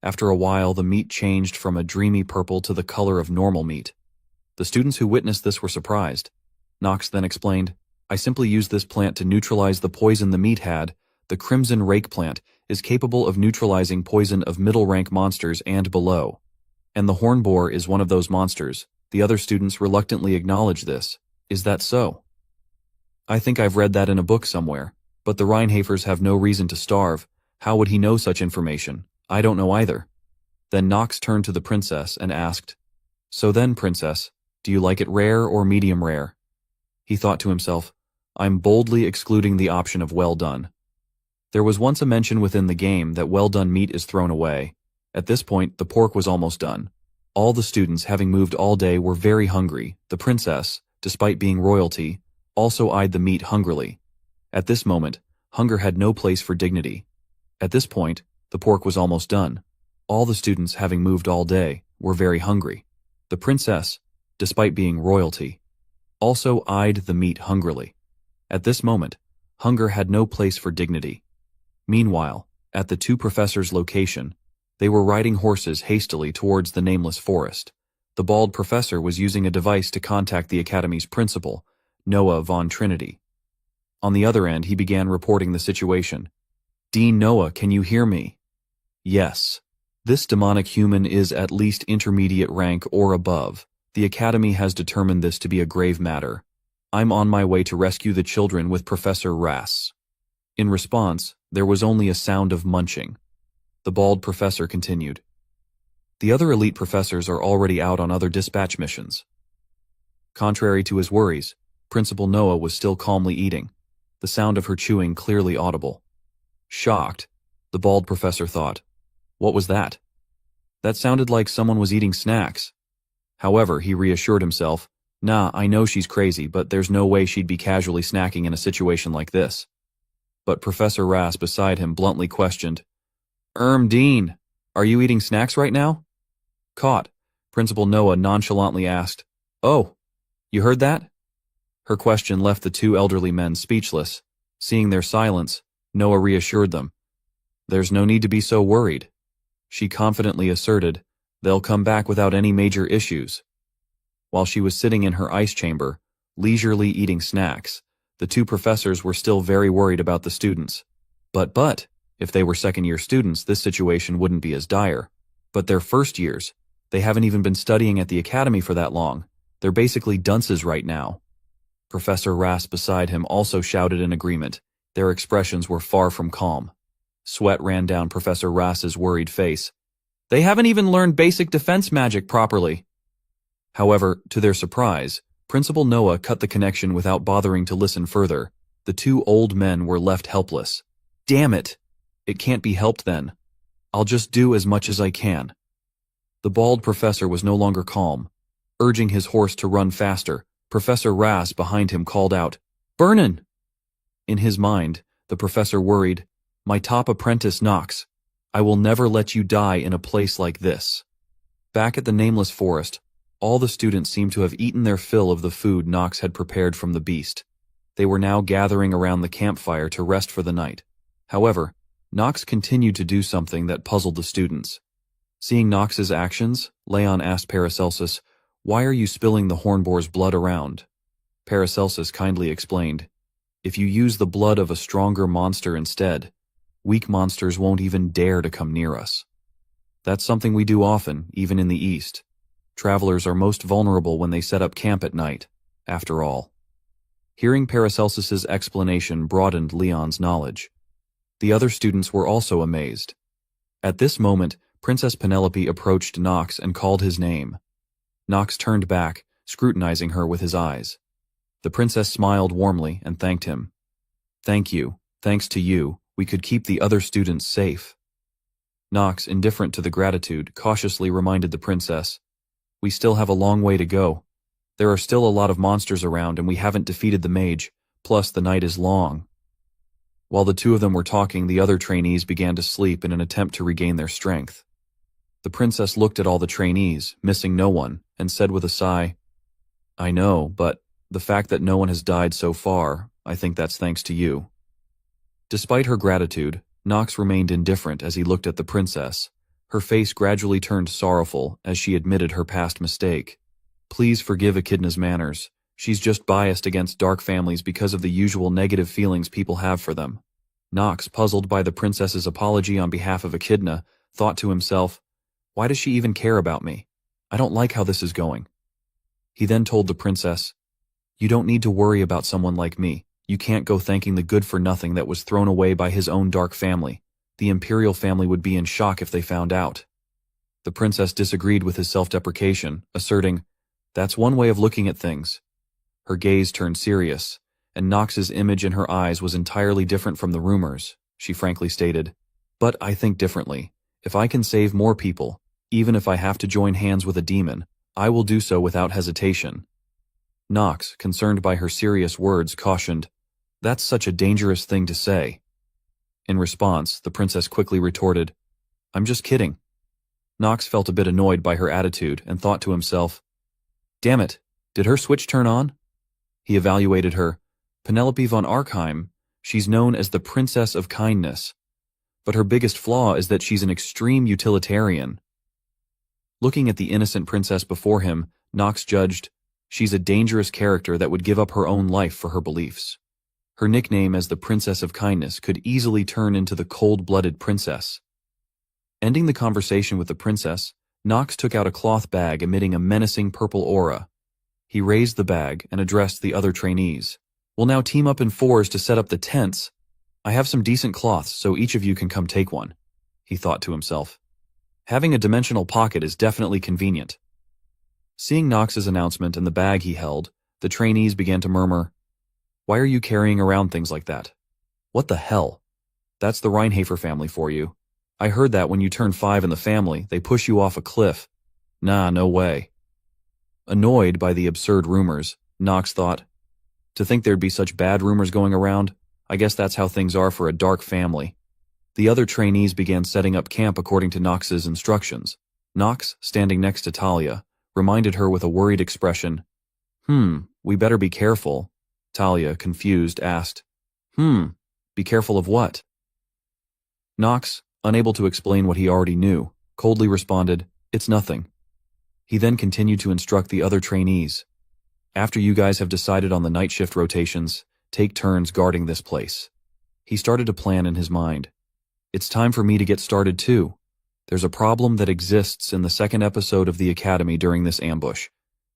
After a while, the meat changed from a dreamy purple to the color of normal meat. The students who witnessed this were surprised. Nox then explained, "I simply used this plant to neutralize the poison the meat had. The crimson rake plant is capable of neutralizing poison of middle-rank monsters and below. And the hornboar is one of those monsters." The other students reluctantly acknowledged this. "Is that so?" I think I've read that in a book somewhere. But the Reinhafers have no reason to starve. How would he know such information? I don't know either. Then Knox turned to the princess and asked, So then, princess, do you like it rare or medium rare? He thought to himself, I'm boldly excluding the option of well done. There was once a mention within the game that well done meat is thrown away. At this point, the pork was almost done. All the students, having moved all day, were very hungry. The princess, despite being royalty, also eyed the meat hungrily. At this moment, hunger had no place for dignity. At this point, the pork was almost done. All the students, having moved all day, were very hungry. The princess, despite being royalty, also eyed the meat hungrily. At this moment, hunger had no place for dignity. Meanwhile, at the two professors' location, they were riding horses hastily towards the nameless forest. The bald professor was using a device to contact the academy's principal, Noah von Trinity. On the other end, he began reporting the situation. Dean Noah, can you hear me? Yes. This demonic human is at least intermediate rank or above. The academy has determined this to be a grave matter. I'm on my way to rescue the children with Professor Rass. In response, there was only a sound of munching. The bald professor continued. The other elite professors are already out on other dispatch missions. Contrary to his worries, Principal Noah was still calmly eating, the sound of her chewing clearly audible. Shocked, the bald professor thought, what was that? That sounded like someone was eating snacks. However, he reassured himself, nah, I know she's crazy, but there's no way she'd be casually snacking in a situation like this. But Professor Rass beside him bluntly questioned, Dean, are you eating snacks right now? Caught, Principal Noah nonchalantly asked, Oh, you heard that? Her question left the two elderly men speechless. Seeing their silence, Noah reassured them. There's no need to be so worried. She confidently asserted, they'll come back without any major issues. While she was sitting in her ice chamber, leisurely eating snacks, the two professors were still very worried about the students. But, if they were second-year students, this situation wouldn't be as dire. But they're first years. They haven't even been studying at the academy for that long. They're basically dunces right now. Professor Rass beside him also shouted in agreement. Their expressions were far from calm. Sweat ran down Professor Rass's worried face. They haven't even learned basic defense magic properly. However, to their surprise, Principal Noah cut the connection without bothering to listen further. The two old men were left helpless. Damn it! It can't be helped then. I'll just do as much as I can. The bald professor was no longer calm. Urging his horse to run faster, Professor Rass behind him called out, Burnin! In his mind, the professor worried, My top apprentice Knox. I will never let you die in a place like this. Back at the nameless forest, all the students seemed to have eaten their fill of the food Knox had prepared from the beast. They were now gathering around the campfire to rest for the night. However, Knox continued to do something that puzzled the students. Seeing Knox's actions, Leon asked Paracelsus, Why are you spilling the hornboar's blood around? Paracelsus kindly explained, If you use the blood of a stronger monster instead, weak monsters won't even dare to come near us. That's something we do often, even in the East. Travelers are most vulnerable when they set up camp at night, after all. Hearing Paracelsus's explanation broadened Leon's knowledge. The other students were also amazed. At this moment, Princess Penelope approached Knox and called his name. Knox turned back, scrutinizing her with his eyes. The princess smiled warmly and thanked him. Thank you. Thanks to you, we could keep the other students safe. Knox, indifferent to the gratitude, cautiously reminded the princess, We still have a long way to go. There are still a lot of monsters around and we haven't defeated the mage, plus the night is long. While the two of them were talking, the other trainees began to sleep in an attempt to regain their strength. The princess looked at all the trainees, missing no one, and said with a sigh, I know, but the fact that no one has died so far, I think that's thanks to you. Despite her gratitude, Knox remained indifferent as he looked at the princess. Her face gradually turned sorrowful as she admitted her past mistake. Please forgive Echidna's manners. She's just biased against dark families because of the usual negative feelings people have for them. Knox, puzzled by the princess's apology on behalf of Echidna, thought to himself, Why does she even care about me? I don't like how this is going. He then told the princess, You don't need to worry about someone like me. You can't go thanking the good-for-nothing that was thrown away by his own dark family. The imperial family would be in shock if they found out. The princess disagreed with his self-deprecation, asserting, "That's one way of looking at things." Her gaze turned serious, and Nox's image in her eyes was entirely different from the rumors, she frankly stated. "But I think differently. If I can save more people, even if I have to join hands with a demon, I will do so without hesitation." Nox, concerned by her serious words, cautioned, "That's such a dangerous thing to say." In response, the princess quickly retorted, "I'm just kidding." Nox felt a bit annoyed by her attitude and thought to himself, "Damn it, did her switch turn on?" He evaluated her. Penelope von Arkheim, she's known as the Princess of Kindness. But her biggest flaw is that she's an extreme utilitarian. Looking at the innocent princess before him, Nox judged, she's a dangerous character that would give up her own life for her beliefs. Her nickname as the Princess of Kindness could easily turn into the cold-blooded princess. Ending the conversation with the princess, Nox took out a cloth bag emitting a menacing purple aura. He raised the bag and addressed the other trainees. "We'll now team up in fours to set up the tents. I have some decent cloths, so each of you can come take one," he thought to himself. Having a dimensional pocket is definitely convenient. Seeing Nox's announcement and the bag he held, the trainees began to murmur, "Why are you carrying around things like that? What the hell? That's the Reinhafer family for you. I heard that when you turn 5 in the family, they push you off a cliff. Nah, no way." Annoyed by the absurd rumors, Nox thought, "To think there'd be such bad rumors going around, I guess that's how things are for a dark family." The other trainees began setting up camp according to Nox's instructions. Nox, standing next to Talia, reminded her with a worried expression, We better be careful." Talia, confused, asked, Be careful of what?" Nox, unable to explain what he already knew, coldly responded, "It's nothing." He then continued to instruct the other trainees. "After you guys have decided on the night shift rotations, take turns guarding this place." He started to plan in his mind. "It's time for me to get started too. There's a problem that exists in the second episode of the Academy during this ambush.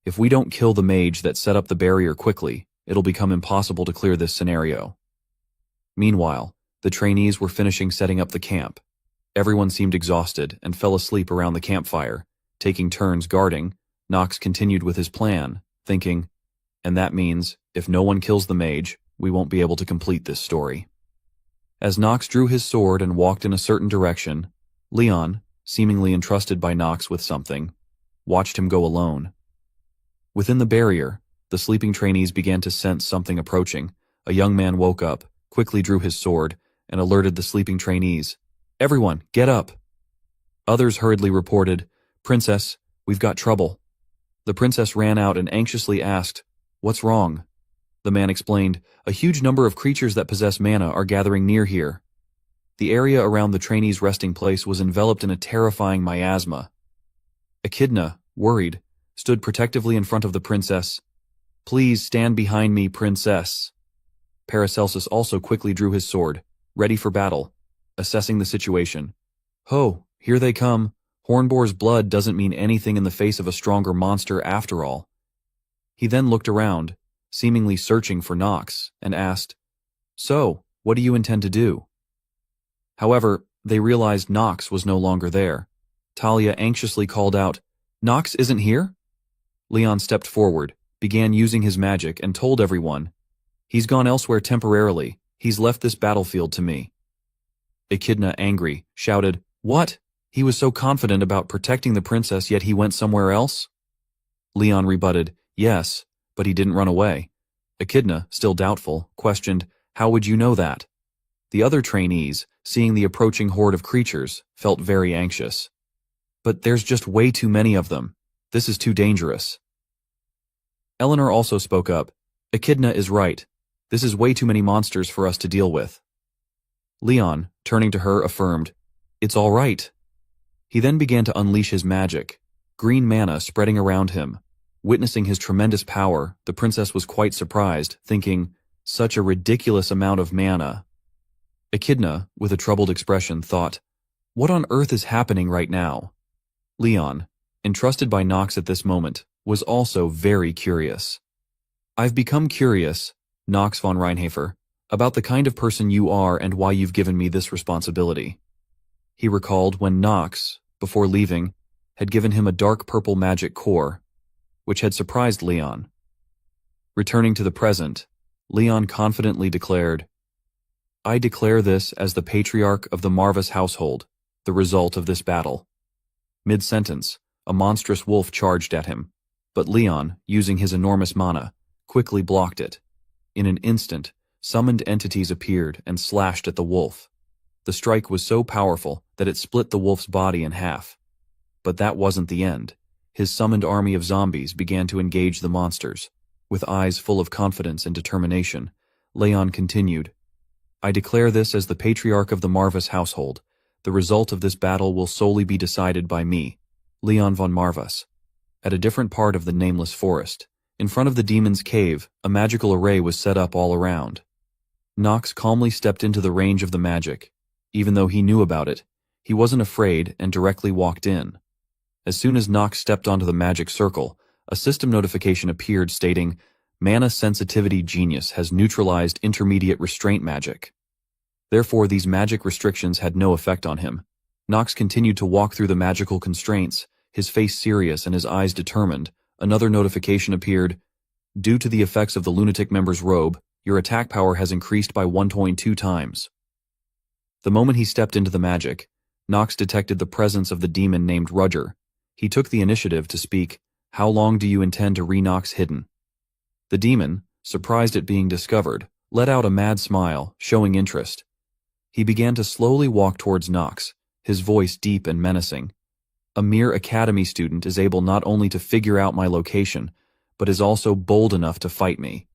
If we don't kill the mage that set up the barrier quickly, it'll become impossible to clear this scenario." Meanwhile, the trainees were finishing setting up the camp. Everyone seemed exhausted and fell asleep around the campfire. Taking turns guarding, Nox continued with his plan, thinking, "And that means, if no one kills the mage, we won't be able to complete this story." As Nox drew his sword and walked in a certain direction, Leon, seemingly entrusted by Nox with something, watched him go alone. Within the barrier, the sleeping trainees began to sense something approaching. A young man woke up, quickly drew his sword, and alerted the sleeping trainees. "Everyone, get up!" Others hurriedly reported, "Princess, we've got trouble." The princess ran out and anxiously asked, "What's wrong?" The man explained, "A huge number of creatures that possess mana are gathering near here." The area around the trainees' resting place was enveloped in a terrifying miasma. Echidna, worried, stood protectively in front of the princess. "Please stand behind me, princess." Paracelsus also quickly drew his sword, ready for battle, assessing the situation. "Ho, here they come. Hornboar's blood doesn't mean anything in the face of a stronger monster after all." He then looked around, seemingly searching for Nox, and asked, "So, what do you intend to do?" However, they realized Nox was no longer there. Talia anxiously called out, "Nox isn't here?" Leon stepped forward, began using his magic, and told everyone, "He's gone elsewhere temporarily. He's left this battlefield to me." Echidna, angry, shouted, "What? He was so confident about protecting the princess, yet he went somewhere else?" Leon rebutted, "Yes, but he didn't run away." Echidna, still doubtful, questioned, "How would you know that?" The other trainees, seeing the approaching horde of creatures, felt very anxious. "But there's just way too many of them. This is too dangerous." Eleanor also spoke up, "Echidna is right. This is way too many monsters for us to deal with." Leon, turning to her, affirmed, "It's all right." He then began to unleash his magic, green mana spreading around him. Witnessing his tremendous power, the princess was quite surprised, thinking, "Such a ridiculous amount of mana." Echidna, with a troubled expression, thought, "What on earth is happening right now?" Leon, entrusted by Nox at this moment, was also very curious. "I've become curious. Knox von Reinhafer, about the kind of person you are and why you've given me this responsibility. He recalled when Knox, before leaving, had given him a dark purple magic core, which had surprised Leon. Returning to the present, Leon confidently declared, I declare this as the patriarch of the Marvas household, the result of this battle. Mid-sentence, a monstrous wolf charged at him, but Leon, using his enormous mana, quickly blocked it. In an instant, summoned entities appeared and slashed at the wolf. The strike was so powerful that it split the wolf's body in half. But that wasn't the end. His summoned army of zombies began to engage the monsters. With eyes full of confidence and determination, Leon continued, I declare this as the patriarch of the Marvas household. The result of this battle will solely be decided by me, Leon von Marvas. At a different part of the nameless forest, in front of the demon's cave, a magical array was set up all around. Knox calmly stepped into the range of the magic. Even though he knew about it, he wasn't afraid and directly walked in. As soon as Knox stepped onto the magic circle, a system notification appeared stating, Mana Sensitivity Genius has neutralized intermediate restraint magic. Therefore, these magic restrictions had no effect on him. Knox continued to walk through the magical constraints, his face serious and his eyes determined. Another notification appeared. Due to the effects of the lunatic member's robe, your attack power has increased by 1.2 times. The moment he stepped into the magic, Knox detected the presence of the demon named Rudger. He took the initiative to speak, How long do you intend to re-Knox hidden? The demon, surprised at being discovered, let out a mad smile, showing interest. He began to slowly walk towards Knox, his voice deep and menacing. A mere academy student is able not only to figure out my location, but is also bold enough to fight me.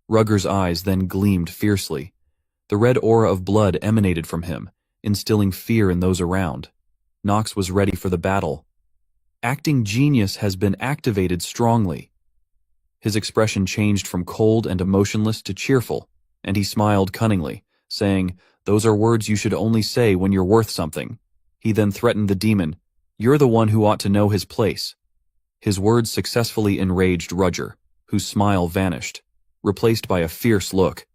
Rugger's eyes then gleamed fiercely. The red aura of blood emanated from him, instilling fear in those around. Knox was ready for the battle. Acting genius has been activated strongly. His expression changed from cold and emotionless to cheerful, and he smiled cunningly, saying, Those are words you should only say when you're worth something. He then threatened the demon, You're the one who ought to know his place. His words successfully enraged Rudger, whose smile vanished, replaced by a fierce look.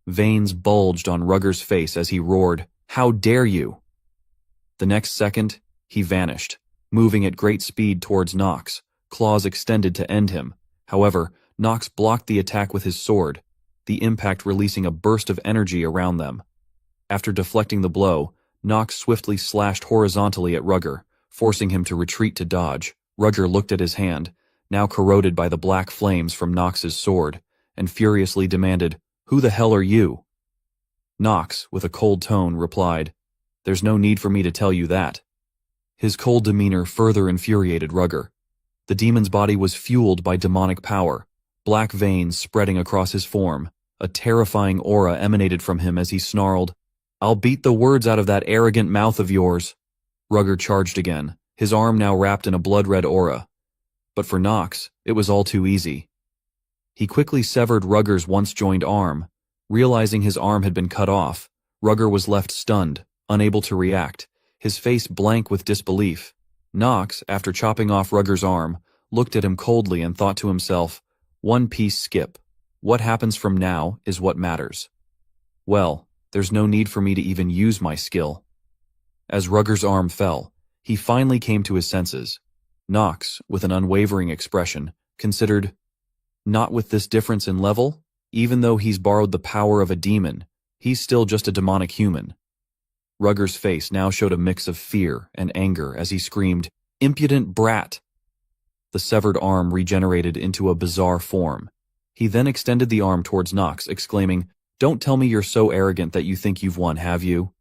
Veins bulged on Rugger's face as he roared, How dare you! The next second, he vanished, moving at great speed towards Knox, claws extended to end him. However, Knox blocked the attack with his sword, the impact releasing a burst of energy around them. After deflecting the blow, Knox swiftly slashed horizontally at Rugger, forcing him to retreat to dodge. Rugger looked at his hand, now corroded by the black flames from Knox's sword, and furiously demanded, Who the hell are you? Knox, with a cold tone, replied, There's no need for me to tell you that. His cold demeanor further infuriated Rugger. The demon's body was fueled by demonic power, black veins spreading across his form. A terrifying aura emanated from him as he snarled, I'll beat the words out of that arrogant mouth of yours. Rugger charged again, his arm now wrapped in a blood-red aura. But for Knox, it was all too easy. He quickly severed Rugger's once-joined arm. Realizing his arm had been cut off, Rugger was left stunned, unable to react, his face blank with disbelief. Knox, after chopping off Rugger's arm, looked at him coldly and thought to himself, One piece skip. What happens from now is what matters. Well, there's no need for me to even use my skill. As Rugger's arm fell, he finally came to his senses. Knox, with an unwavering expression, considered, Not with this difference in level? Even though he's borrowed the power of a demon, he's still just a demonic human. Rugger's face now showed a mix of fear and anger as he screamed, Impudent brat! The severed arm regenerated into a bizarre form. He then extended the arm towards Knox, exclaiming, Don't tell me you're so arrogant that you think you've won, have you?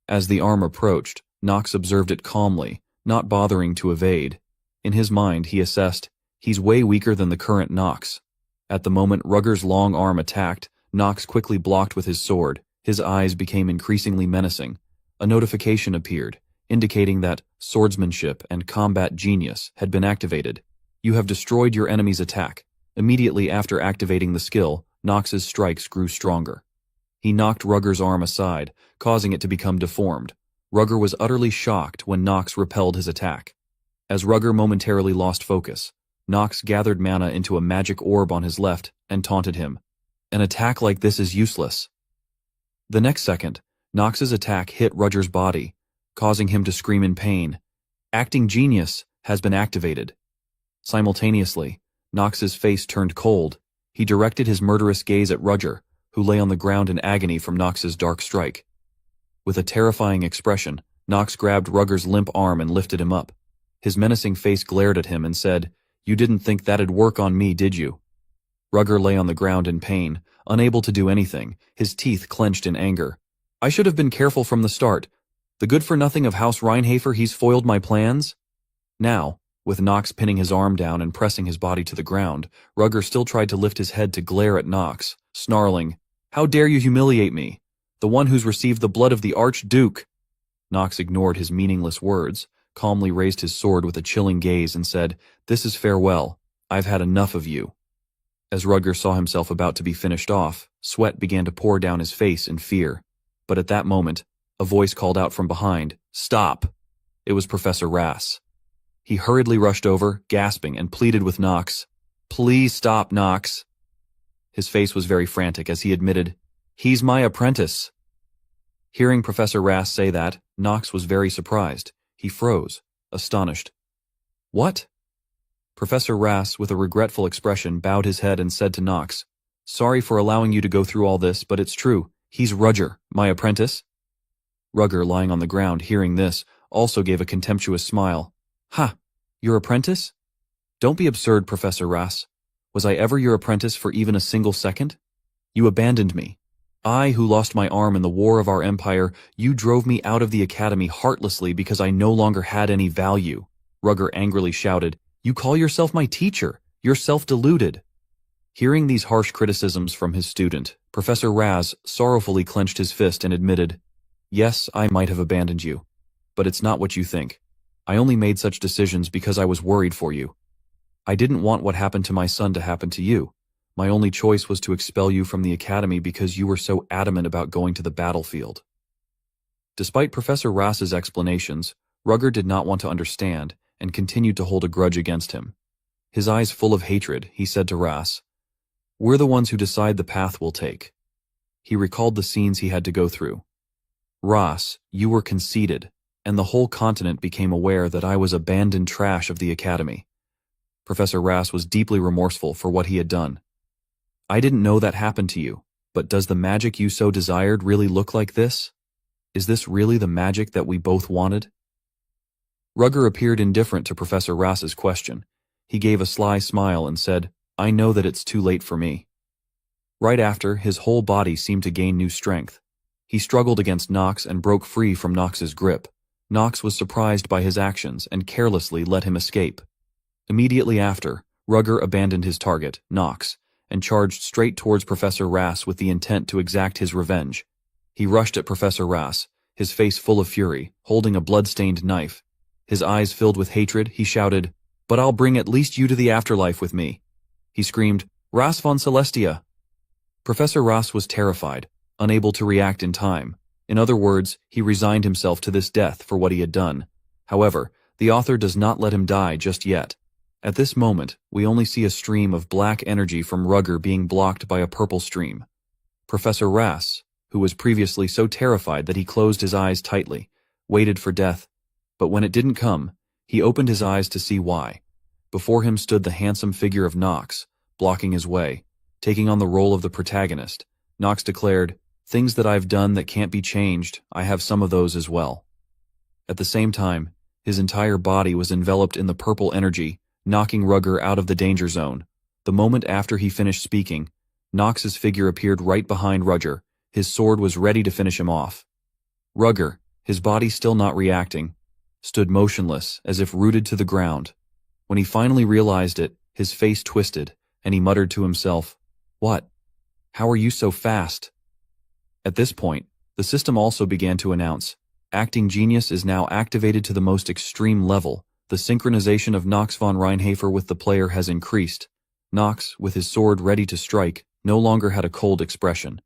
As the arm approached, Knox observed it calmly, not bothering to evade. In his mind, he assessed, He's way weaker than the current Knox. At the moment Rugger's long arm attacked, Knox quickly blocked with his sword. His eyes became increasingly menacing. A notification appeared, indicating that swordsmanship and combat genius had been activated. You have destroyed your enemy's attack. Immediately after activating the skill, Knox's strikes grew stronger. He knocked Rugger's arm aside, causing it to become deformed. Rugger was utterly shocked when Knox repelled his attack. As Rugger momentarily lost focus, Knox gathered mana into a magic orb on his left and taunted him. An attack like this is useless. The next second, Nox's attack hit Roger's body, causing him to scream in pain. Acting Genius has been activated. Simultaneously, Nox's face turned cold. He directed his murderous gaze at Roger, who lay on the ground in agony from Nox's dark strike. With a terrifying expression, Nox grabbed Rugger's limp arm and lifted him up. His menacing face glared at him and said, "You didn't think that'd work on me, did you?" Rugger lay on the ground in pain, unable to do anything, his teeth clenched in anger. "I should have been careful from the start. The good-for-nothing of House Reinhafer, he's foiled my plans?" Now, with Nox pinning his arm down and pressing his body to the ground, Rugger still tried to lift his head to glare at Nox, snarling, "How dare you humiliate me? The one who's received the blood of the Archduke!" Nox ignored his meaningless words, calmly raised his sword with a chilling gaze and said, "This is farewell. I've had enough of you." As Rugger saw himself about to be finished off, sweat began to pour down his face in fear. But at that moment, a voice called out from behind, "Stop!" It was Professor Rass. He hurriedly rushed over, gasping, and pleaded with Nox, "Please stop, Nox." His face was very frantic as he admitted, "He's my apprentice." Hearing Professor Rass say that, Nox was very surprised. He froze, astonished. "What?" Professor Rass, with a regretful expression, bowed his head and said to Nox, "Sorry for allowing you to go through all this, but it's true. He's Rugger, my apprentice." Rugger, lying on the ground, hearing this, also gave a contemptuous smile. "Ha! Your apprentice? Don't be absurd, Professor Rass. Was I ever your apprentice for even a single second? You abandoned me. I, who lost my arm in the war of our empire, you drove me out of the academy heartlessly because I no longer had any value." Rugger angrily shouted, "You call yourself my teacher. You're self-deluded." Hearing these harsh criticisms from his student, Professor Raz sorrowfully clenched his fist and admitted, "Yes, I might have abandoned you. But it's not what you think. I only made such decisions because I was worried for you. I didn't want what happened to my son to happen to you. My only choice was to expel you from the academy because you were so adamant about going to the battlefield." Despite Professor Rass's explanations, Rugger did not want to understand and continued to hold a grudge against him. His eyes full of hatred, he said to Rass, "We're the ones who decide the path we'll take." He recalled the scenes he had to go through. "Rass, you were conceited, and the whole continent became aware that I was abandoned trash of the academy." Professor Rass was deeply remorseful for what he had done. "I didn't know that happened to you, but does the magic you so desired really look like this? Is this really the magic that we both wanted?" Rugger appeared indifferent to Professor Rass's question. He gave a sly smile and said, "I know that it's too late for me." Right after, his whole body seemed to gain new strength. He struggled against Nox and broke free from Nox's grip. Nox was surprised by his actions and carelessly let him escape. Immediately after, Rugger abandoned his target, Nox, and charged straight towards Professor Rass with the intent to exact his revenge. He rushed at Professor Rass, his face full of fury, holding a blood-stained knife. His eyes filled with hatred, he shouted, "But I'll bring at least you to the afterlife with me." He screamed, "Rass von Celestia!" Professor Rass was terrified, unable to react in time. In other words, he resigned himself to this death for what he had done. However, the author does not let him die just yet. At this moment, we only see a stream of black energy from Rugger being blocked by a purple stream. Professor Rass, who was previously so terrified that he closed his eyes tightly, waited for death, but when it didn't come, he opened his eyes to see why. Before him stood the handsome figure of Nox, blocking his way. Taking on the role of the protagonist, Nox declared, "Things that I've done that can't be changed, I have some of those as well." At the same time, his entire body was enveloped in the purple energy, knocking Rugger out of the danger zone. The moment after he finished speaking, Nox's figure appeared right behind Rugger. His sword was ready to finish him off. Rugger, his body still not reacting, stood motionless as if rooted to the ground. When he finally realized it, his face twisted, and he muttered to himself, "What? How are you so fast?" At this point, the system also began to announce, "Acting Genius is now activated to the most extreme level. The synchronization of Nox von Reinhafer with the player has increased." Nox, with his sword ready to strike, no longer had a cold expression.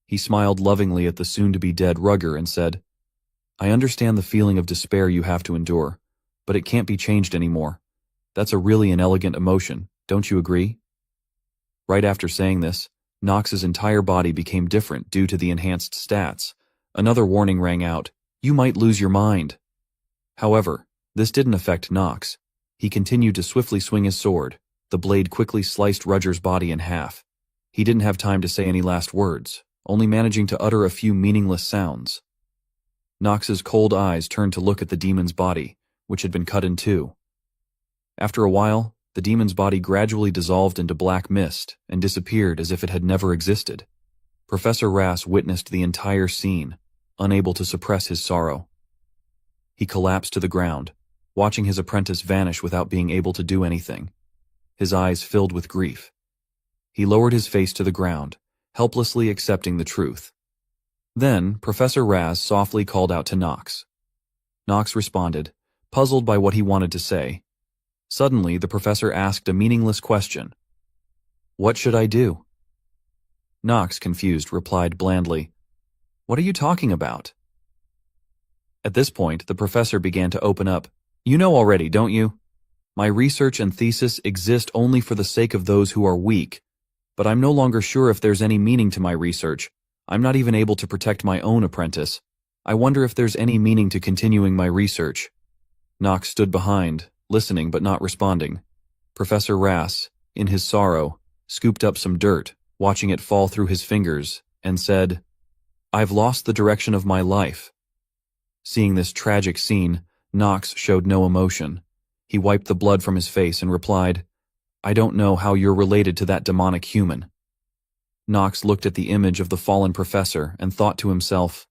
He smiled lovingly at the soon-to-be-dead Rugger and said, "I understand the feeling of despair you have to endure, but it can't be changed anymore. That's a really inelegant emotion, don't you agree?" Right after saying this, Knox's entire body became different due to the enhanced stats. Another warning rang out, "You might lose your mind." However, this didn't affect Knox. He continued to swiftly swing his sword. The blade quickly sliced Rudger's body in half. He didn't have time to say any last words, only managing to utter a few meaningless sounds. Knox's cold eyes turned to look at the demon's body, which had been cut in two. After a while, the demon's body gradually dissolved into black mist and disappeared as if it had never existed. Professor Rass witnessed the entire scene, unable to suppress his sorrow. He collapsed to the ground, watching his apprentice vanish without being able to do anything. His eyes filled with grief. He lowered his face to the ground, helplessly accepting the truth. Then, Professor Raz softly called out to Knox. Knox responded, puzzled by what he wanted to say. Suddenly, the professor asked a meaningless question. "What should I do?" Knox, confused, replied blandly, "What are you talking about?" At this point, the professor began to open up. "You know already, don't you? My research and thesis exist only for the sake of those who are weak, but I'm no longer sure if there's any meaning to my research. I'm not even able to protect my own apprentice. I wonder if there's any meaning to continuing my research." Knox stood behind, listening but not responding. Professor Rass, in his sorrow, scooped up some dirt, watching it fall through his fingers, and said, "I've lost the direction of my life." Seeing this tragic scene, Knox showed no emotion. He wiped the blood from his face and replied, "I don't know how you're related to that demonic human." Knox looked at the image of the fallen professor and thought to himself,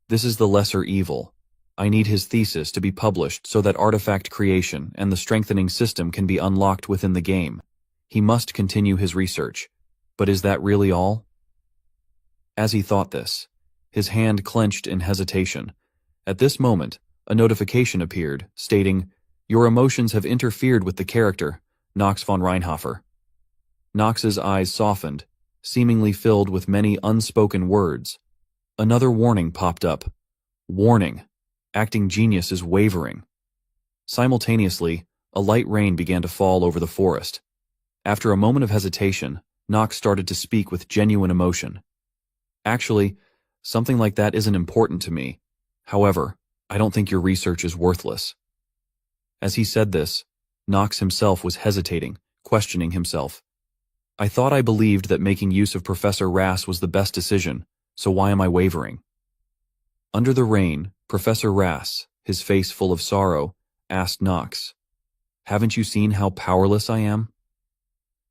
"This is the lesser evil. I need his thesis to be published so that artifact creation and the strengthening system can be unlocked within the game. He must continue his research. But is that really all?" As he thought this, his hand clenched in hesitation. At this moment, a notification appeared, stating, "Your emotions have interfered with the character, Knox von Reinhofer." Knox's eyes softened, seemingly filled with many unspoken words. Another warning popped up. Warning. Acting genius is wavering. Simultaneously, a light rain began to fall over the forest. After a moment of hesitation, Knox started to speak with genuine emotion. "Actually, something like that isn't important to me. However, I don't think your research is worthless." As he said this, Knox himself was hesitating, questioning himself. "I thought I believed that making use of Professor Rass was the best decision, so why am I wavering?" Under the rain, Professor Rass, his face full of sorrow, asked Knox, "Haven't you seen how powerless I am?"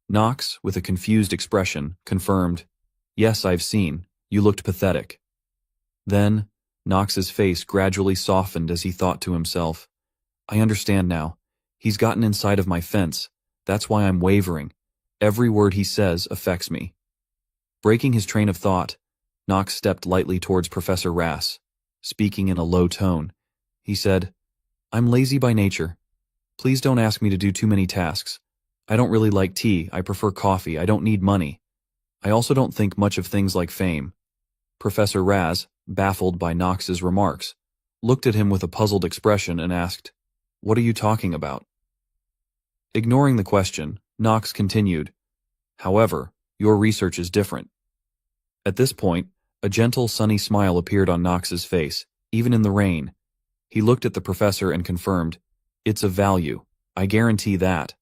Knox, with a confused expression, confirmed, "Yes, I've seen. You looked pathetic." Then, Knox's face gradually softened as he thought to himself, "I understand now. He's gotten inside of my fence. That's why I'm wavering. Every word he says affects me." Breaking his train of thought, Knox stepped lightly towards Professor Rass. Speaking in a low tone, he said, "I'm lazy by nature. Please don't ask me to do too many tasks. I don't really like tea, I prefer coffee, I don't need money. I also don't think much of things like fame." Professor Raz, baffled by Knox's remarks, looked at him with a puzzled expression and asked, "What are you talking about?" Ignoring the question, Knox continued, "However, your research is different." At this point, a gentle, sunny smile appeared on Knox's face, even in the rain. He looked at the professor and confirmed, "It's of value. I guarantee that."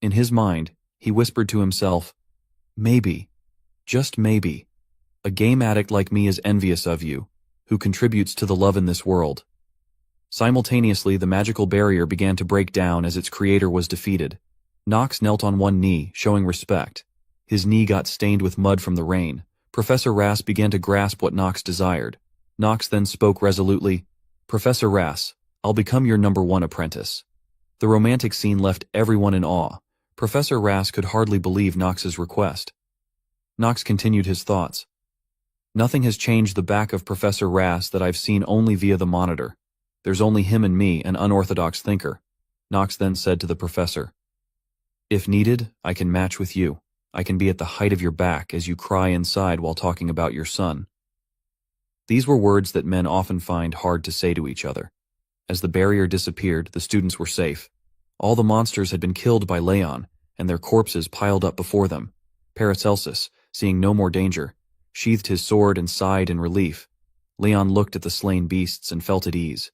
In his mind, he whispered to himself, "Maybe, just maybe, a game addict like me is envious of you, who contributes to the love in this world." Simultaneously, the magical barrier began to break down as its creator was defeated. Knox knelt on one knee, showing respect. His knee got stained with mud from the rain. Professor Rass began to grasp what Knox desired. Knox then spoke resolutely, "Professor Rass, I'll become your #1 apprentice." The romantic scene left everyone in awe. Professor Rass could hardly believe Knox's request. Knox continued his thoughts. "Nothing has changed the back of Professor Rass that I've seen only via the monitor. There's only him and me, an unorthodox thinker." Knox then said to the professor, "If needed, I can match with you. I can be at the height of your back as you cry inside while talking about your son." These were words that men often find hard to say to each other. As the barrier disappeared, the students were safe. All the monsters had been killed by Leon, and their corpses piled up before them. Paracelsus, seeing no more danger, sheathed his sword and sighed in relief. Leon looked at the slain beasts and felt at ease.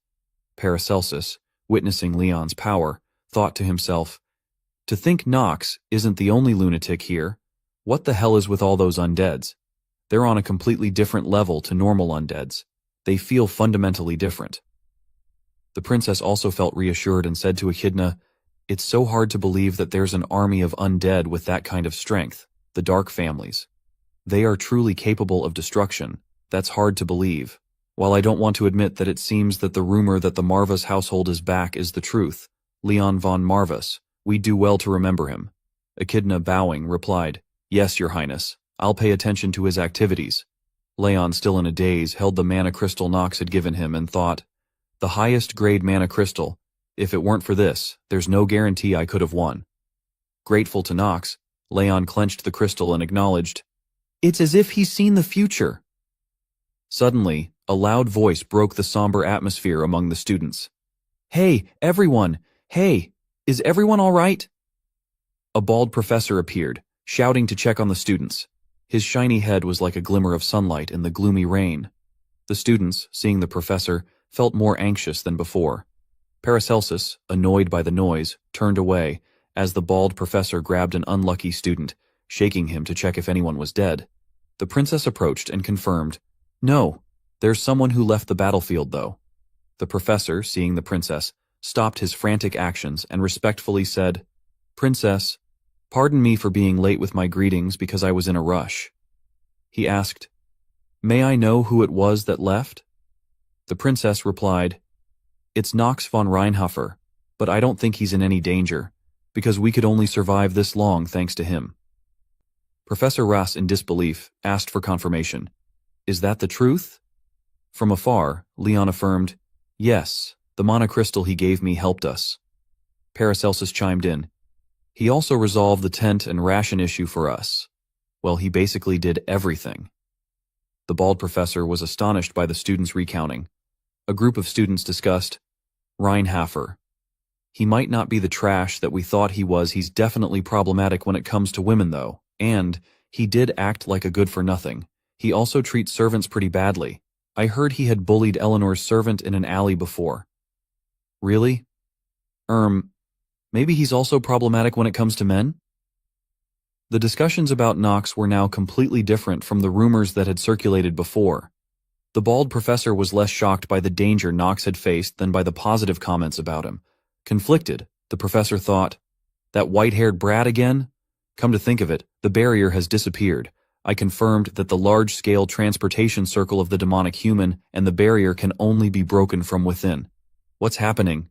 Paracelsus, witnessing Leon's power, thought to himself, "To think Nox isn't the only lunatic here. What the hell is with all those undeads? They're on a completely different level to normal undeads. They feel fundamentally different." The princess also felt reassured and said to Echidna, "It's so hard to believe that there's an army of undead with that kind of strength, the Dark families. They are truly capable of destruction. That's hard to believe. While I don't want to admit that it seems that the rumor that the Marvas household is back is the truth, Leon von Marvas, we do well to remember him." Echidna, bowing, replied, "Yes, Your Highness. I'll pay attention to his activities." Leon, still in a daze, held the mana crystal Nox had given him and thought, "The highest grade mana crystal. If it weren't for this, there's no guarantee I could have won." Grateful to Nox, Leon clenched the crystal and acknowledged, "It's as if he's seen the future." Suddenly, a loud voice broke the somber atmosphere among the students. "Hey, everyone! Hey! Is everyone all right?" A bald professor appeared, shouting to check on the students. His shiny head was like a glimmer of sunlight in the gloomy rain. The students, seeing the professor, felt more anxious than before. Paracelsus, annoyed by the noise, turned away, as the bald professor grabbed an unlucky student, shaking him to check if anyone was dead. The princess approached and confirmed, "No, there's someone who left the battlefield, though." The professor, seeing the princess, stopped his frantic actions and respectfully said, "Princess, pardon me for being late with my greetings because I was in a rush." He asked, "May I know who it was that left?" The princess replied, "It's Nox von Reinhofer, but I don't think he's in any danger, because we could only survive this long thanks to him." Professor Rass, in disbelief, asked for confirmation. "Is that the truth?" From afar, Leon affirmed, "Yes, the mana crystal he gave me helped us." Paracelsus chimed in, "He also resolved the tent and ration issue for us. Well, he basically did everything." The bald professor was astonished by the students' recounting. A group of students discussed, "Reinhofer. He might not be the trash that we thought he was. He's definitely problematic when it comes to women, though. And he did act like a good-for-nothing. He also treats servants pretty badly. I heard he had bullied Eleanor's servant in an alley before." "Really? Maybe he's also problematic when it comes to men?" The discussions about Nox were now completely different from the rumors that had circulated before. The bald professor was less shocked by the danger Nox had faced than by the positive comments about him. Conflicted, the professor thought, "That white-haired brat again? Come to think of it, the barrier has disappeared. I confirmed that the large-scale transportation circle of the demonic human and the barrier can only be broken from within. What's happening?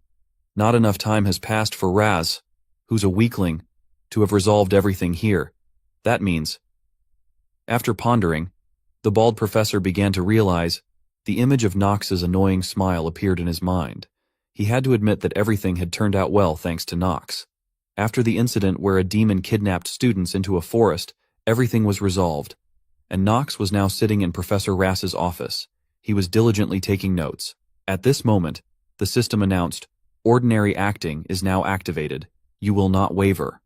Not enough time has passed for Raz, who's a weakling, to have resolved everything here. That means..." After pondering, the bald professor began to realize the image of Nox's annoying smile appeared in his mind. He had to admit that everything had turned out well thanks to Nox. After the incident where a demon kidnapped students into a forest, everything was resolved, and Nox was now sitting in Professor Rass's office. He was diligently taking notes. At this moment, the system announced, "Ordinary acting is now activated. You will not waver."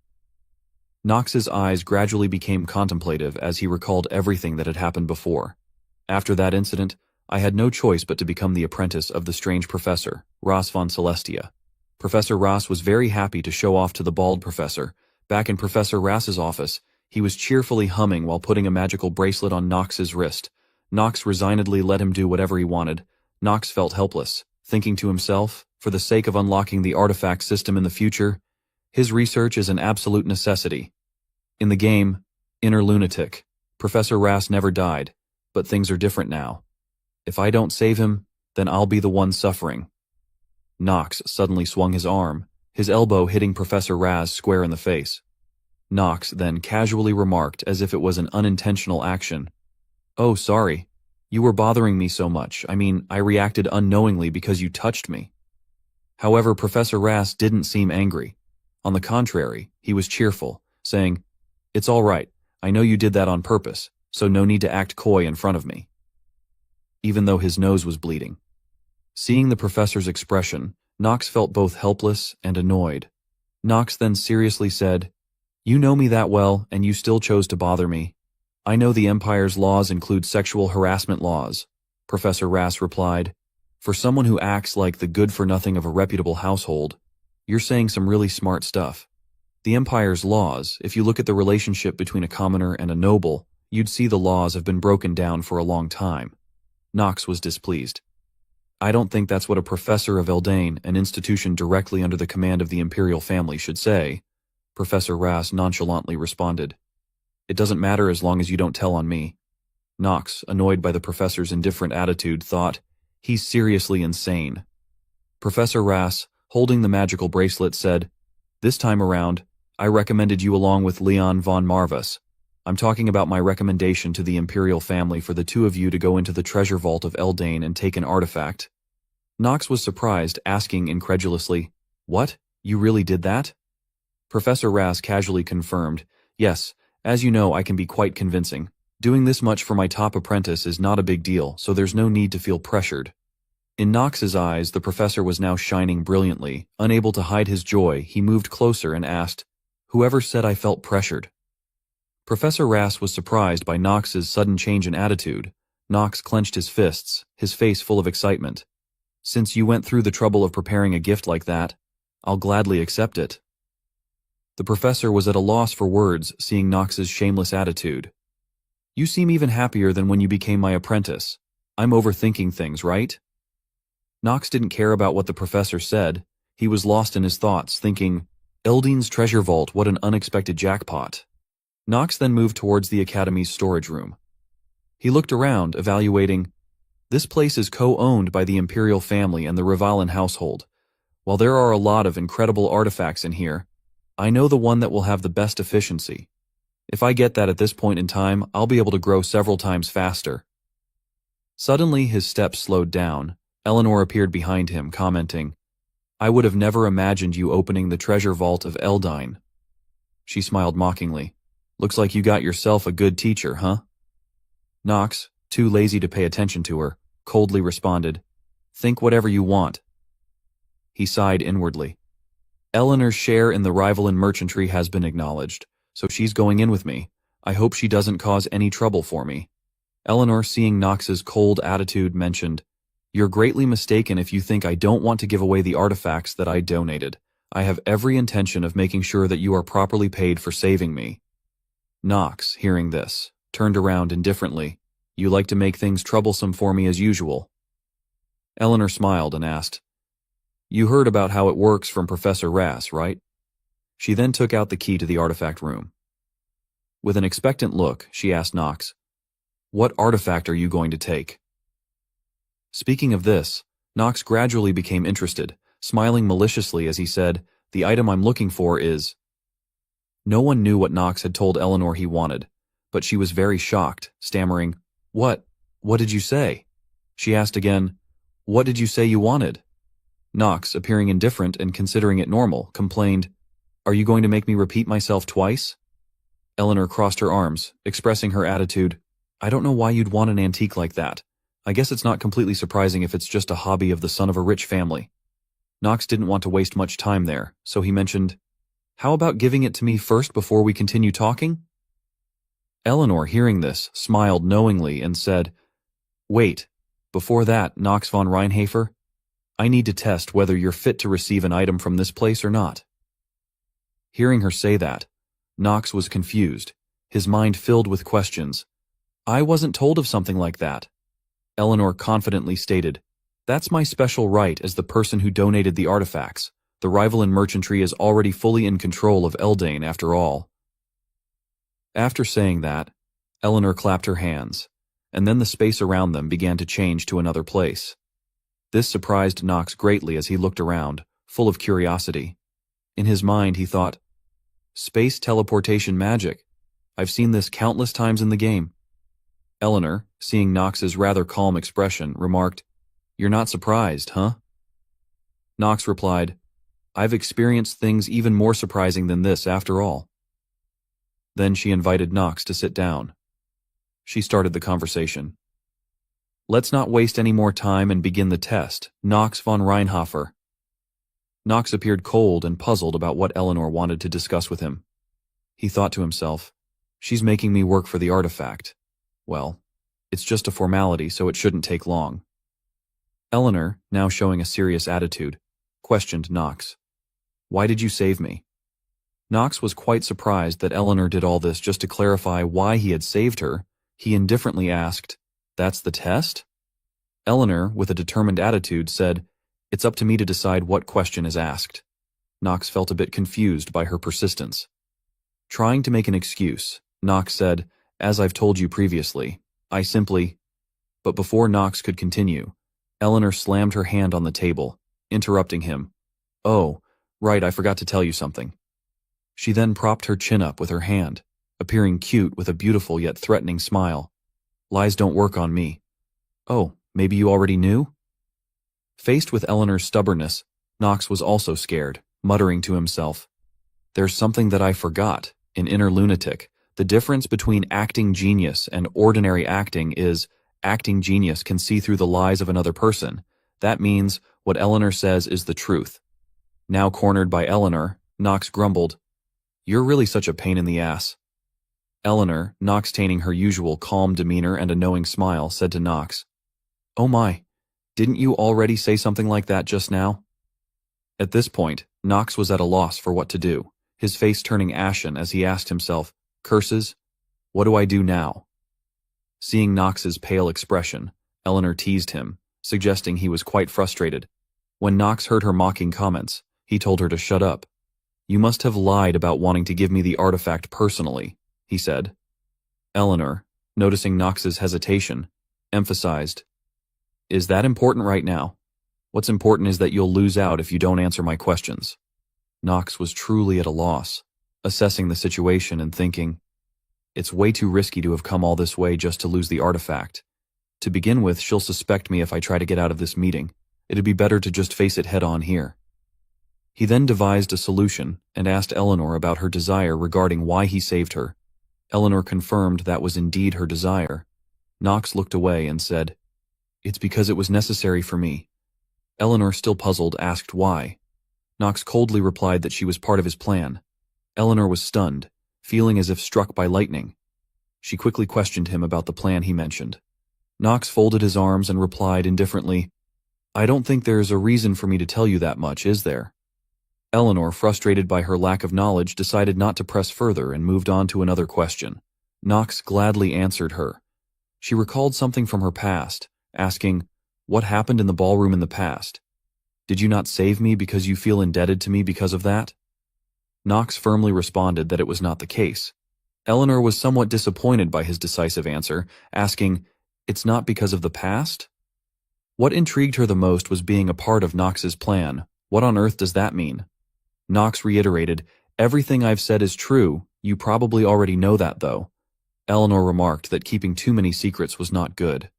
Nox's eyes gradually became contemplative as he recalled everything that had happened before. "After that incident, I had no choice but to become the apprentice of the strange professor, Ross von Celestia." Professor Ross was very happy to show off to the bald professor. Back in Professor Rass's office, he was cheerfully humming while putting a magical bracelet on Nox's wrist. Nox resignedly let him do whatever he wanted. Nox felt helpless, thinking to himself, for the sake of unlocking the artifact system in the future, his research is an absolute necessity. In the game, Inner Lunatic, Professor Rass never died, but things are different now. If I don't save him, then I'll be the one suffering. Nox suddenly swung his arm, his elbow hitting Professor Raz square in the face. Nox then casually remarked as if it was an unintentional action, "Oh, sorry. You were bothering me so much. I mean, I reacted unknowingly because you touched me." However, Professor Raz didn't seem angry. On the contrary, he was cheerful, saying, "It's all right. I know you did that on purpose, so no need to act coy in front of me." Even though his nose was bleeding. Seeing the professor's expression, Nox felt both helpless and annoyed. Nox then seriously said, "You know me that well, and you still chose to bother me. I know the Empire's laws include sexual harassment laws, Professor Rass replied. For someone who acts like the good-for-nothing of a reputable household, you're saying some really smart stuff. The Empire's laws, if you look at the relationship between a commoner and a noble, you'd see the laws have been broken down for a long time. Nox was displeased. I don't think that's what a professor of Eldain, an institution directly under the command of the imperial family, should say, Professor Rass nonchalantly responded. It doesn't matter as long as you don't tell on me. Nox, annoyed by the professor's indifferent attitude, thought, he's seriously insane. Professor Rass, holding the magical bracelet, said, This time around, I recommended you along with Leon von Marvis. I'm talking about my recommendation to the imperial family for the two of you to go into the treasure vault of Eldain and take an artifact. Nox was surprised, asking incredulously, What? You really did that? Professor Rass casually confirmed, Yes, as you know, I can be quite convincing. Doing this much for my top apprentice is not a big deal, so there's no need to feel pressured. In Nox's eyes, the professor was now shining brilliantly. Unable to hide his joy, he moved closer and asked, Whoever said I felt pressured? Professor Rass was surprised by Nox's sudden change in attitude. Nox clenched his fists, his face full of excitement. Since you went through the trouble of preparing a gift like that, I'll gladly accept it. The professor was at a loss for words, seeing Nox's shameless attitude. You seem even happier than when you became my apprentice. I'm overthinking things, right? Nox didn't care about what the professor said. He was lost in his thoughts, thinking, Eldain's treasure vault, what an unexpected jackpot. Nox then moved towards the Academy's storage room. He looked around, evaluating. This place is co-owned by the Imperial family and the Rivalan household. While there are a lot of incredible artifacts in here, I know the one that will have the best efficiency. If I get that at this point in time, I'll be able to grow several times faster. Suddenly, his steps slowed down. Eleanor appeared behind him, commenting, I would have never imagined you opening the treasure vault of Eldain. She smiled mockingly. Looks like you got yourself a good teacher, huh? Nox, too lazy to pay attention to her, coldly responded, Think whatever you want. He sighed inwardly. Eleanor's share in the Rivalan merchantry has been acknowledged, so she's going in with me. I hope she doesn't cause any trouble for me. Eleanor, seeing Nox's cold attitude, mentioned, You're greatly mistaken if you think I don't want to give away the artifacts that I donated. I have every intention of making sure that you are properly paid for saving me. Nox, hearing this, turned around indifferently. You like to make things troublesome for me as usual. Eleanor smiled and asked, You heard about how it works from Professor Rass, right? She then took out the key to the artifact room. With an expectant look, she asked Nox, What artifact are you going to take? Speaking of this, Nox gradually became interested, smiling maliciously as he said, The item I'm looking for is... No one knew what Nox had told Eleanor he wanted, but she was very shocked, stammering, What did you say? She asked again, What did you say you wanted? Nox, appearing indifferent and considering it normal, complained, Are you going to make me repeat myself twice? Eleanor crossed her arms, expressing her attitude, I don't know why you'd want an antique like that. I guess it's not completely surprising if it's just a hobby of the son of a rich family. Nox didn't want to waste much time there, so he mentioned, How about giving it to me first before we continue talking? Eleanor, hearing this, smiled knowingly and said, Wait, before that, Nox von Reinhafer, I need to test whether you're fit to receive an item from this place or not. Hearing her say that, Nox was confused, his mind filled with questions. I wasn't told of something like that. Eleanor confidently stated, That's my special right as the person who donated the artifacts. The Rivalan merchantry is already fully in control of Eldain after all. After saying that, Eleanor clapped her hands, and then the space around them began to change to another place. This surprised Nox greatly as he looked around, full of curiosity. In his mind he thought, Space teleportation magic. I've seen this countless times in the game. Eleanor, seeing Nox's rather calm expression, remarked, You're not surprised, huh? Nox replied, I've experienced things even more surprising than this after all. Then she invited Nox to sit down. She started the conversation. Let's not waste any more time and begin the test, Nox von Reinhofer. Nox appeared cold and puzzled about what Eleanor wanted to discuss with him. He thought to himself, She's making me work for the artifact. Well, it's just a formality, so it shouldn't take long. Eleanor, now showing a serious attitude, questioned Knox. Why did you save me? Knox was quite surprised that Eleanor did all this just to clarify why he had saved her. He indifferently asked, That's the test? Eleanor, with a determined attitude, said, It's up to me to decide what question is asked. Knox felt a bit confused by her persistence. Trying to make an excuse, Knox said, As I've told you previously, I simply... But before Knox could continue, Eleanor slammed her hand on the table, interrupting him. Oh, right, I forgot to tell you something. She then propped her chin up with her hand, appearing cute with a beautiful yet threatening smile. Lies don't work on me. Oh, maybe you already knew? Faced with Eleanor's stubbornness, Knox was also scared, muttering to himself, There's something that I forgot. In Inner Lunatic, the difference between acting genius and ordinary acting is acting genius can see through the lies of another person. That means what Eleanor says is the truth. Now cornered by Eleanor, Knox grumbled, You're really such a pain in the ass. Eleanor, Knox-taining her usual calm demeanor and a knowing smile, said to Knox, Oh my, didn't you already say something like that just now? At this point, Knox was at a loss for what to do, his face turning ashen as he asked himself, Curses? What do I do now? Seeing Knox's pale expression, Eleanor teased him, suggesting he was quite frustrated. When Knox heard her mocking comments, he told her to shut up. You must have lied about wanting to give me the artifact personally, he said. Eleanor, noticing Knox's hesitation, emphasized, Is that important right now? What's important is that you'll lose out if you don't answer my questions. Knox was truly at a loss, assessing the situation and thinking, It's way too risky to have come all this way just to lose the artifact. To begin with, she'll suspect me if I try to get out of this meeting. It'd be better to just face it head on here. He then devised a solution and asked Eleanor about her desire regarding why he saved her. Eleanor confirmed that was indeed her desire. Knox looked away and said, It's because it was necessary for me. Eleanor, still puzzled, asked why. Knox coldly replied that she was part of his plan. Eleanor was stunned, feeling as if struck by lightning. She quickly questioned him about the plan he mentioned. Knox folded his arms and replied indifferently, I don't think there's a reason for me to tell you that much, is there? Eleanor, frustrated by her lack of knowledge, decided not to press further and moved on to another question. Knox gladly answered her. She recalled something from her past, asking, What happened in the ballroom in the past? Did you not save me because you feel indebted to me because of that? Knox firmly responded that it was not the case. Eleanor was somewhat disappointed by his decisive answer, asking, It's not because of the past? What intrigued her the most was being a part of Knox's plan. What on earth does that mean? Knox reiterated, Everything I've said is true. You probably already know that, though. Eleanor remarked that keeping too many secrets was not good.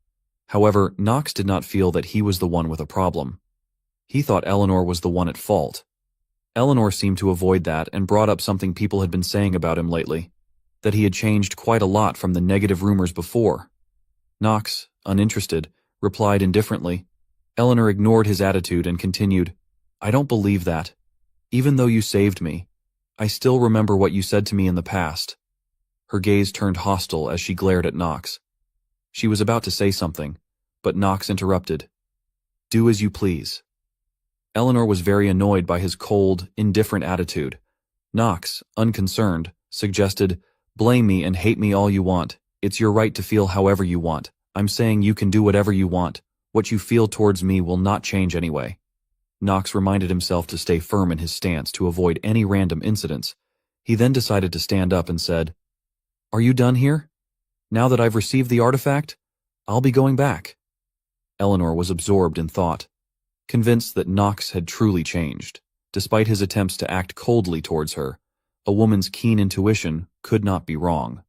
However, Knox did not feel that he was the one with a problem. He thought Eleanor was the one at fault. Eleanor seemed to avoid that and brought up something people had been saying about him lately, that he had changed quite a lot from the negative rumors before. Knox, uninterested, replied indifferently. Eleanor ignored his attitude and continued, I don't believe that. Even though you saved me, I still remember what you said to me in the past. Her gaze turned hostile as she glared at Knox. She was about to say something, but Knox interrupted. Do as you please. Eleanor was very annoyed by his cold, indifferent attitude. Knox, unconcerned, suggested, Blame me and hate me all you want. It's your right to feel however you want. I'm saying you can do whatever you want. What you feel towards me will not change anyway. Knox reminded himself to stay firm in his stance to avoid any random incidents. He then decided to stand up and said, Are you done here? Now that I've received the artifact, I'll be going back. Eleanor was absorbed in thought, convinced that Knox had truly changed. Despite his attempts to act coldly towards her, a woman's keen intuition could not be wrong.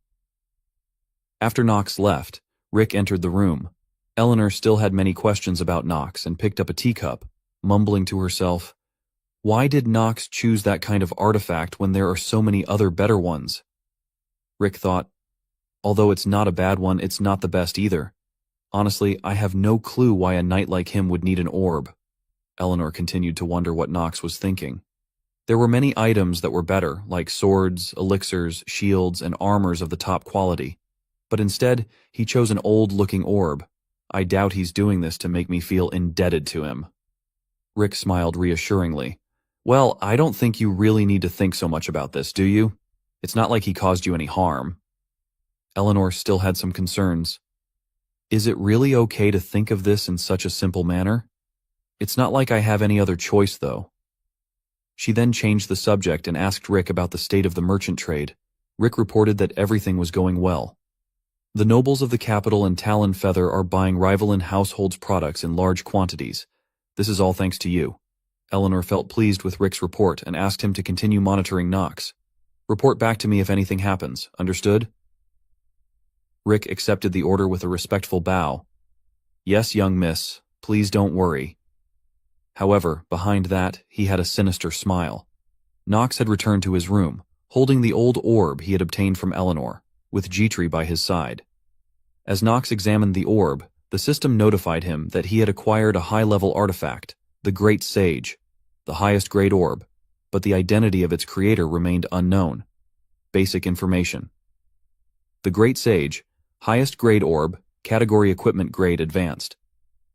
After Knox left, Rick entered the room. Eleanor still had many questions about Knox and picked up a teacup, mumbling to herself, Why did Knox choose that kind of artifact when there are so many other better ones? Rick thought, Although it's not a bad one, it's not the best either. Honestly, I have no clue why a knight like him would need an orb. Eleanor continued to wonder what Knox was thinking. There were many items that were better, like swords, elixirs, shields, and armors of the top quality. But instead, he chose an old-looking orb. I doubt he's doing this to make me feel indebted to him. Rick smiled reassuringly. Well, I don't think you really need to think so much about this, do you? It's not like he caused you any harm. Eleanor still had some concerns. Is it really okay to think of this in such a simple manner? It's not like I have any other choice, though. She then changed the subject and asked Rick about the state of the merchant trade. Rick reported that everything was going well. The nobles of the capital and Talon Feather are buying Rivalin Households products in large quantities. This is all thanks to you. Eleanor felt pleased with Rick's report and asked him to continue monitoring Knox. Report back to me if anything happens, understood? Rick accepted the order with a respectful bow. Yes, young miss, please don't worry. However, behind that, he had a sinister smile. Knox had returned to his room, holding the old orb he had obtained from Eleanor, with Jetri by his side. As Knox examined the orb, the system notified him that he had acquired a high-level artifact, the Great Sage, the highest-grade orb, but the identity of its creator remained unknown. Basic information. The Great Sage, highest-grade orb, category equipment grade advanced.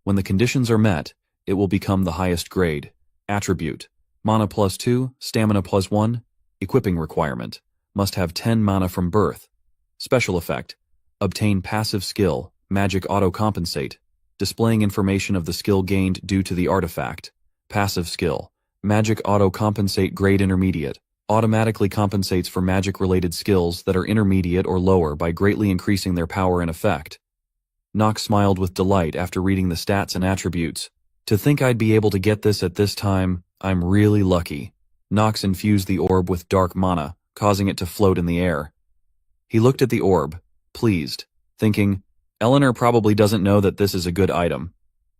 When the conditions are met, it will become the highest grade. Attribute: mana +2, stamina +1, equipping requirement: must have 10 mana from birth. Special effect: obtain passive skill, magic auto-compensate, displaying information of the skill gained due to the artifact. Passive skill: magic auto-compensate grade intermediate, automatically compensates for magic-related skills that are intermediate or lower by greatly increasing their power and effect. Knox smiled with delight after reading the stats and attributes. To think I'd be able to get this at this time, I'm really lucky. Knox infused the orb with dark mana, causing it to float in the air. He looked at the orb, pleased, thinking, Eleanor probably doesn't know that this is a good item,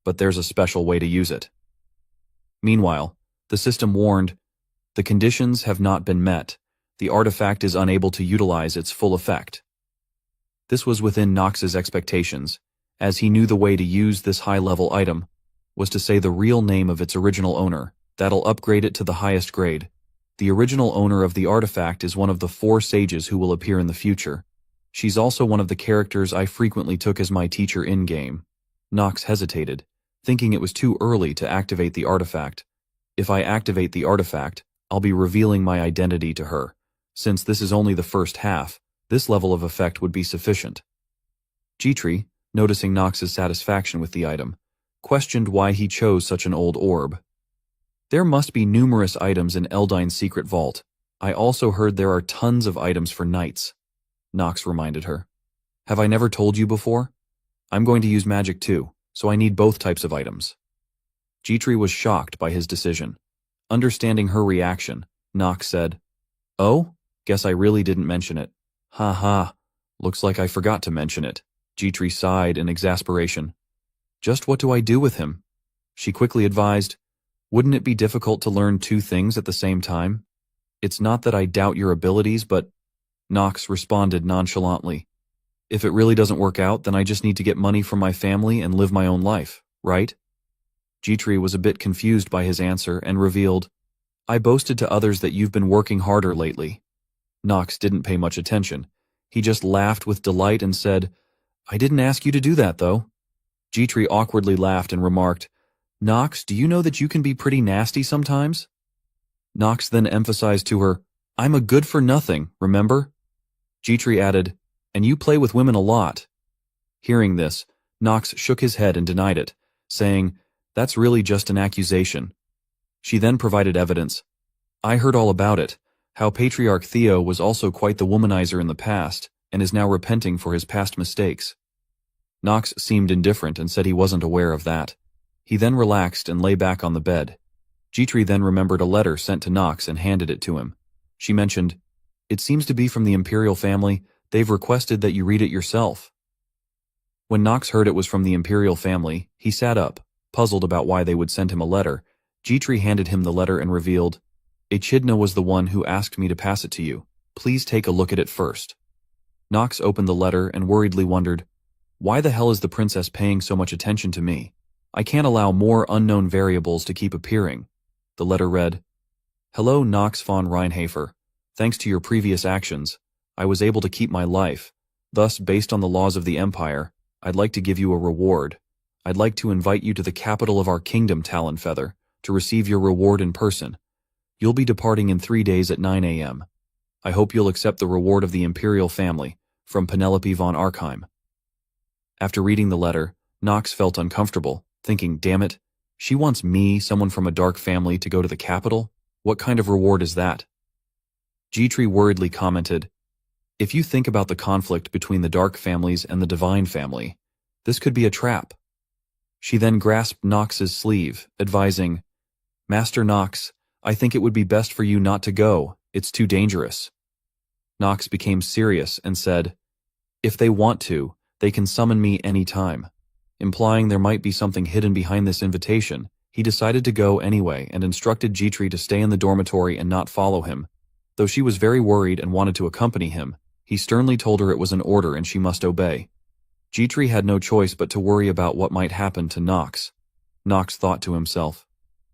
but there's a special way to use it. Meanwhile, the system warned, the conditions have not been met. The artifact is unable to utilize its full effect. This was within Knox's expectations, as he knew the way to use this high-level item was to say the real name of its original owner. That'll upgrade it to the highest grade. The original owner of the artifact is one of the 4 sages who will appear in the future. She's also one of the characters I frequently took as my teacher in-game. Knox hesitated, thinking it was too early to activate the artifact. If I activate the artifact, I'll be revealing my identity to her. Since this is only the first half, this level of effect would be sufficient. Jetri, noticing Knox's satisfaction with the item, questioned why he chose such an old orb. There must be numerous items in Eldine's secret vault. I also heard there are tons of items for knights. Knox reminded her. Have I never told you before? I'm going to use magic too, so I need both types of items. Jetri was shocked by his decision. Understanding her reaction, Knox said, Oh, guess I really didn't mention it. Ha ha, looks like I forgot to mention it. Jetri sighed in exasperation. Just what do I do with him? She quickly advised, Wouldn't it be difficult to learn 2 things at the same time? It's not that I doubt your abilities, but... Knox responded nonchalantly. If it really doesn't work out, then I just need to get money from my family and live my own life, right? Jetri was a bit confused by his answer and revealed, I boasted to others that you've been working harder lately. Knox didn't pay much attention. He just laughed with delight and said, I didn't ask you to do that, though. Jetri awkwardly laughed and remarked, Knox, do you know that you can be pretty nasty sometimes? Knox then emphasized to her, I'm a good-for-nothing, remember? Jetri added, and you play with women a lot. Hearing this, Knox shook his head and denied it, saying, That's really just an accusation. She then provided evidence. I heard all about it, how Patriarch Theo was also quite the womanizer in the past and is now repenting for his past mistakes. Knox seemed indifferent and said he wasn't aware of that. He then relaxed and lay back on the bed. Jetri then remembered a letter sent to Knox and handed it to him. She mentioned, It seems to be from the Imperial family. They've requested that you read it yourself. When Knox heard it was from the Imperial family, he sat up, puzzled about why they would send him a letter. Jetri handed him the letter and revealed, Echidna was the one who asked me to pass it to you. Please take a look at it first. Knox opened the letter and worriedly wondered, Why the hell is the princess paying so much attention to me? I can't allow more unknown variables to keep appearing. The letter read, Hello, Knox von Reinhafer. Thanks to your previous actions, I was able to keep my life. Thus, based on the laws of the Empire, I'd like to give you a reward. I'd like to invite you to the capital of our kingdom, Talonfeather, to receive your reward in person. You'll be departing in 3 days at 9 a.m. I hope you'll accept the reward of the imperial family, from Penelope von Arkheim. After reading the letter, Knox felt uncomfortable, thinking, damn it, she wants me, someone from a dark family, to go to the capital? What kind of reward is that? Gitri worriedly commented, if you think about the conflict between the dark families and the divine family, this could be a trap. She then grasped Knox's sleeve, advising, Master Knox, I think it would be best for you not to go, it's too dangerous. Knox became serious and said, if they want to, they can summon me any time. Implying there might be something hidden behind this invitation, he decided to go anyway and instructed Gitri to stay in the dormitory and not follow him. Though she was very worried and wanted to accompany him, he sternly told her it was an order and she must obey. Gitri had no choice but to worry about what might happen to Knox. Knox thought to himself,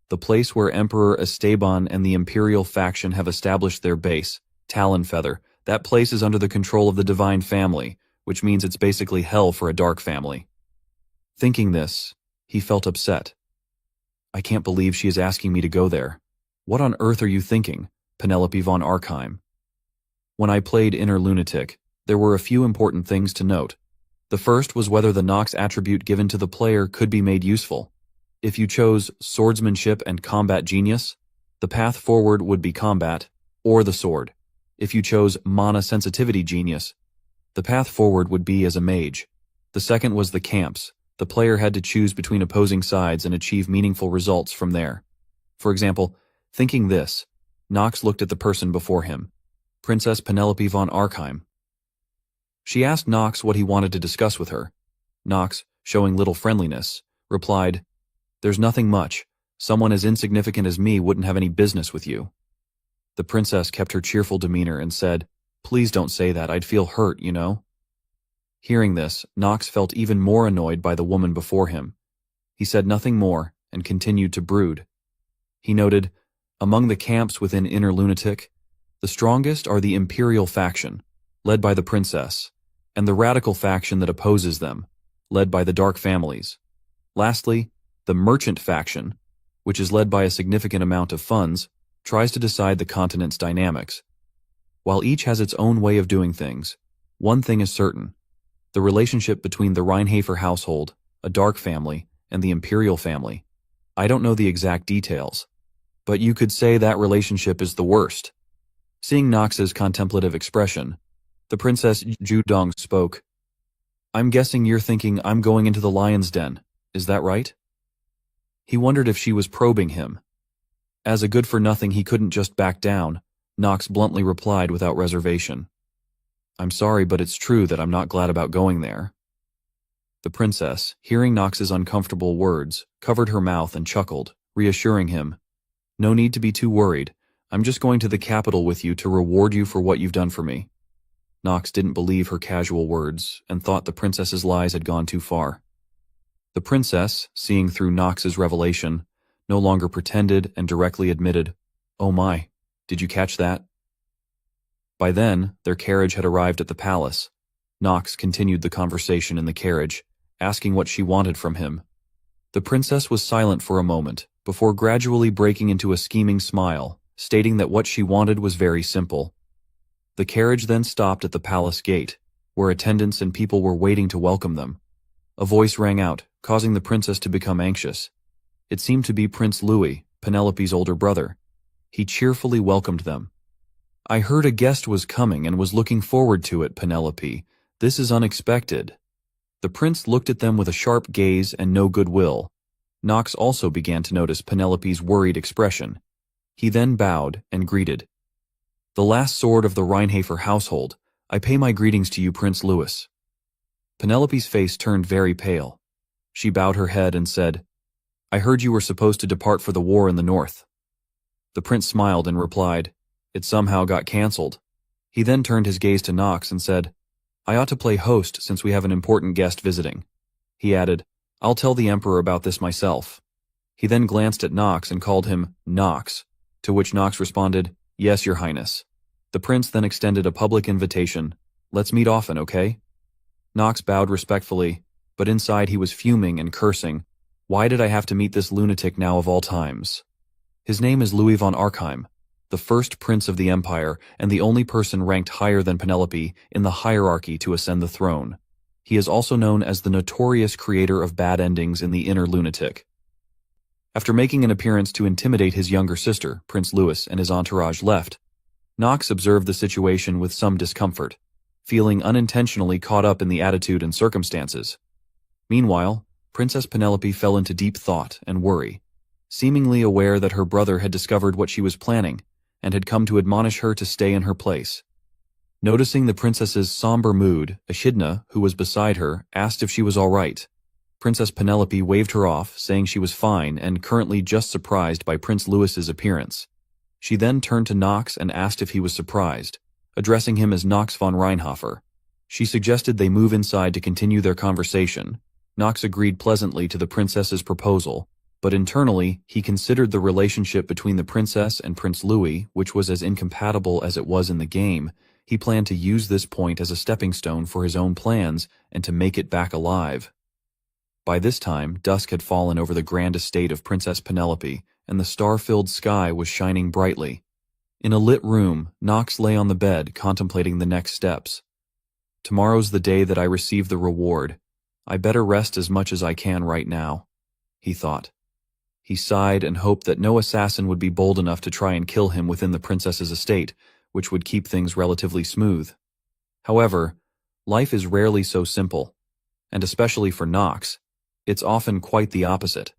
the place where Emperor Esteban and the Imperial faction have established their base, Talonfeather, that place is under the control of the divine family, which means it's basically hell for a dark family. Thinking this, he felt upset. I can't believe she is asking me to go there. What on earth are you thinking, Penelope von Arkheim? When I played Inner Lunatic, there were a few important things to note. The first was whether the Knox attribute given to the player could be made useful. If you chose Swordsmanship and Combat Genius, the path forward would be Combat, or the Sword. If you chose Mana Sensitivity Genius, the path forward would be as a mage. The second was the camps. The player had to choose between opposing sides and achieve meaningful results from there. For example, thinking this, Knox looked at the person before him, Princess Penelope von Arkheim. She asked Knox what he wanted to discuss with her. Knox, showing little friendliness, replied, there's nothing much. Someone as insignificant as me wouldn't have any business with you. The princess kept her cheerful demeanor and said, please don't say that, I'd feel hurt, you know. Hearing this, Knox felt even more annoyed by the woman before him. He said nothing more and continued to brood. He noted, among the camps within Inner Lunatic, the strongest are the Imperial faction, led by the princess, and the radical faction that opposes them, led by the dark families. Lastly, the merchant faction, which is led by a significant amount of funds, tries to decide the continent's dynamics. While each has its own way of doing things, one thing is certain. The relationship between the Reinhafer household, a dark family, and the Imperial family. I don't know the exact details, but you could say that relationship is the worst. Seeing Knox's contemplative expression, the Princess Judong spoke. I'm guessing you're thinking I'm going into the lion's den, is that right? He wondered if she was probing him. As a good-for-nothing he couldn't just back down, Knox bluntly replied without reservation. I'm sorry, but it's true that I'm not glad about going there. The princess, hearing Knox's uncomfortable words, covered her mouth and chuckled, reassuring him. No need to be too worried. I'm just going to the capital with you to reward you for what you've done for me. Knox didn't believe her casual words and thought the princess's lies had gone too far. The princess, seeing through Knox's revelation, no longer pretended and directly admitted, oh my, did you catch that? By then, their carriage had arrived at the palace. Knox continued the conversation in the carriage, asking what she wanted from him. The princess was silent for a moment, before gradually breaking into a scheming smile, stating that what she wanted was very simple. The carriage then stopped at the palace gate, where attendants and people were waiting to welcome them. A voice rang out, causing the princess to become anxious. It seemed to be Prince Louis, Penelope's older brother. He cheerfully welcomed them. I heard a guest was coming and was looking forward to it, Penelope. This is unexpected. The prince looked at them with a sharp gaze and no goodwill. Knox also began to notice Penelope's worried expression. He then bowed and greeted. The last sword of the Reinhafer household, I pay my greetings to you, Prince Louis. Penelope's face turned very pale. She bowed her head and said, I heard you were supposed to depart for the war in the north. The prince smiled and replied, It somehow got cancelled. He then turned his gaze to Knox and said, I ought to play host since we have an important guest visiting. He added, I'll tell the Emperor about this myself. He then glanced at Knox and called him Knox, To which Knox responded, "Yes, Your Highness." The prince then extended a public invitation. "Let's meet often, okay?" Knox bowed respectfully, but inside he was fuming and cursing. Why did I have to meet this lunatic now of all times? His name is Louis von Arkheim, the first prince of the empire and the only person ranked higher than Penelope in the hierarchy to ascend the throne. He is also known as the notorious creator of bad endings in the Inner Lunatic. After making an appearance to intimidate his younger sister, Prince Louis, and his entourage left, Knox observed the situation with some discomfort, feeling unintentionally caught up in the attitude and circumstances. Meanwhile, Princess Penelope fell into deep thought and worry, seemingly aware that her brother had discovered what she was planning and had come to admonish her to stay in her place. Noticing the princess's somber mood, Echidna, who was beside her, asked if she was all right. Princess Penelope waved her off, saying she was fine and currently just surprised by Prince Louis's appearance. She then turned to Knox and asked if he was surprised, addressing him as Knox von Reinhofer. She suggested they move inside to continue their conversation. Knox agreed pleasantly to the princess's proposal, but internally he considered the relationship between the princess and Prince Louis, which was as incompatible as it was in the game. He planned to use this point as a stepping stone for his own plans and to make it back alive. By this time, dusk had fallen over the grand estate of Princess Penelope, and the star-filled sky was shining brightly. In a lit room, Knox lay on the bed contemplating the next steps. "Tomorrow's the day that I receive the reward. I better rest as much as I can right now," he thought. He sighed and hoped that no assassin would be bold enough to try and kill him within the princess's estate, which would keep things relatively smooth. However, life is rarely so simple, and especially for Knox, it's often quite the opposite.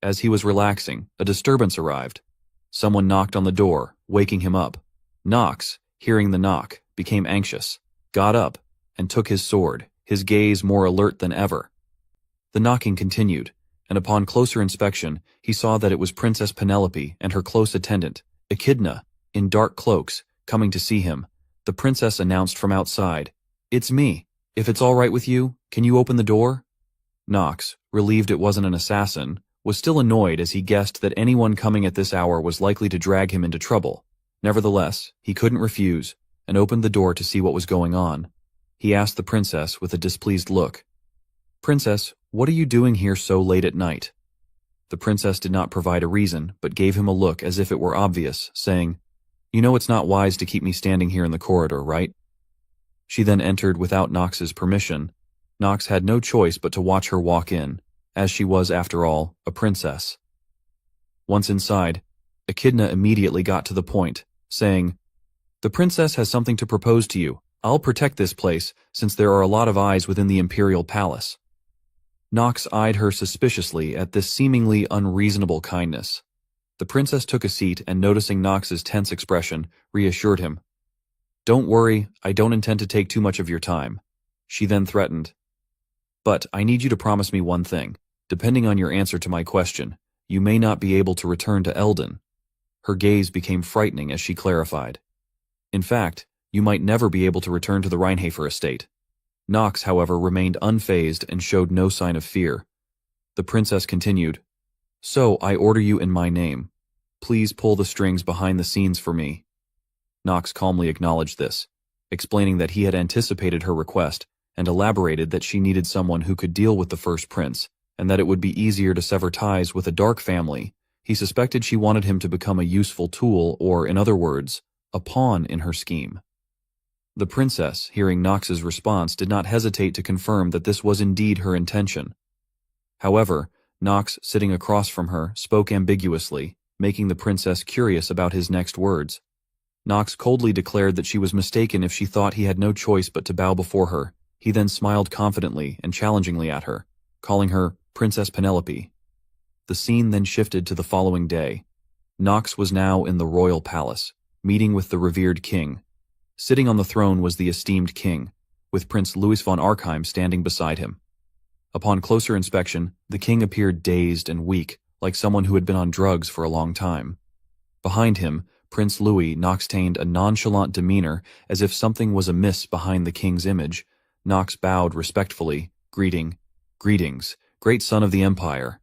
As he was relaxing, a disturbance arrived. Someone knocked on the door, waking him up. Knox, hearing the knock, became anxious, got up, and took his sword, his gaze more alert than ever. The knocking continued, and upon closer inspection, he saw that it was Princess Penelope and her close attendant, Echidna, in dark cloaks, coming to see him. The princess announced from outside, "It's me. If it's all right with you, can you open the door?" Knox, relieved it wasn't an assassin, was still annoyed as he guessed that anyone coming at this hour was likely to drag him into trouble. Nevertheless, he couldn't refuse, and opened the door to see what was going on. He asked the princess with a displeased look, "Princess, what are you doing here so late at night?" The princess did not provide a reason, but gave him a look as if it were obvious, saying, "You know it's not wise to keep me standing here in the corridor, right?" She then entered without Knox's permission. Knox had no choice but to watch her walk in, as she was, after all, a princess. Once inside, Echidna immediately got to the point, saying, "The princess has something to propose to you. I'll protect this place, since there are a lot of eyes within the imperial palace." Knox eyed her suspiciously at this seemingly unreasonable kindness. The princess took a seat and, noticing Knox's tense expression, reassured him. "Don't worry, I don't intend to take too much of your time." She then threatened, "But I need you to promise me one thing. Depending on your answer to my question, you may not be able to return to Eldon." Her gaze became frightening as she clarified. "In fact, you might never be able to return to the Reinhofer estate." Knox, however, remained unfazed and showed no sign of fear. The princess continued, "So I order you in my name. Please pull the strings behind the scenes for me." Knox calmly acknowledged this, explaining that he had anticipated her request and elaborated that she needed someone who could deal with the first prince, and that it would be easier to sever ties with a dark family. He suspected she wanted him to become a useful tool, or, in other words, a pawn in her scheme. The princess, hearing Knox's response, did not hesitate to confirm that this was indeed her intention. However, Knox, sitting across from her, spoke ambiguously, making the princess curious about his next words. Knox coldly declared that she was mistaken if she thought he had no choice but to bow before her. He then smiled confidently and challengingly at her, calling her Princess Penelope. The scene then shifted to the following day. Knox was now in the royal palace, meeting with the revered king. Sitting on the throne was the esteemed king, with Prince Louis von Arkheim standing beside him. Upon closer inspection, the king appeared dazed and weak, like someone who had been on drugs for a long time. Behind him, Prince Louis maintained a nonchalant demeanor as if something was amiss behind the king's image. Knox bowed respectfully, "Greetings, great son of the empire."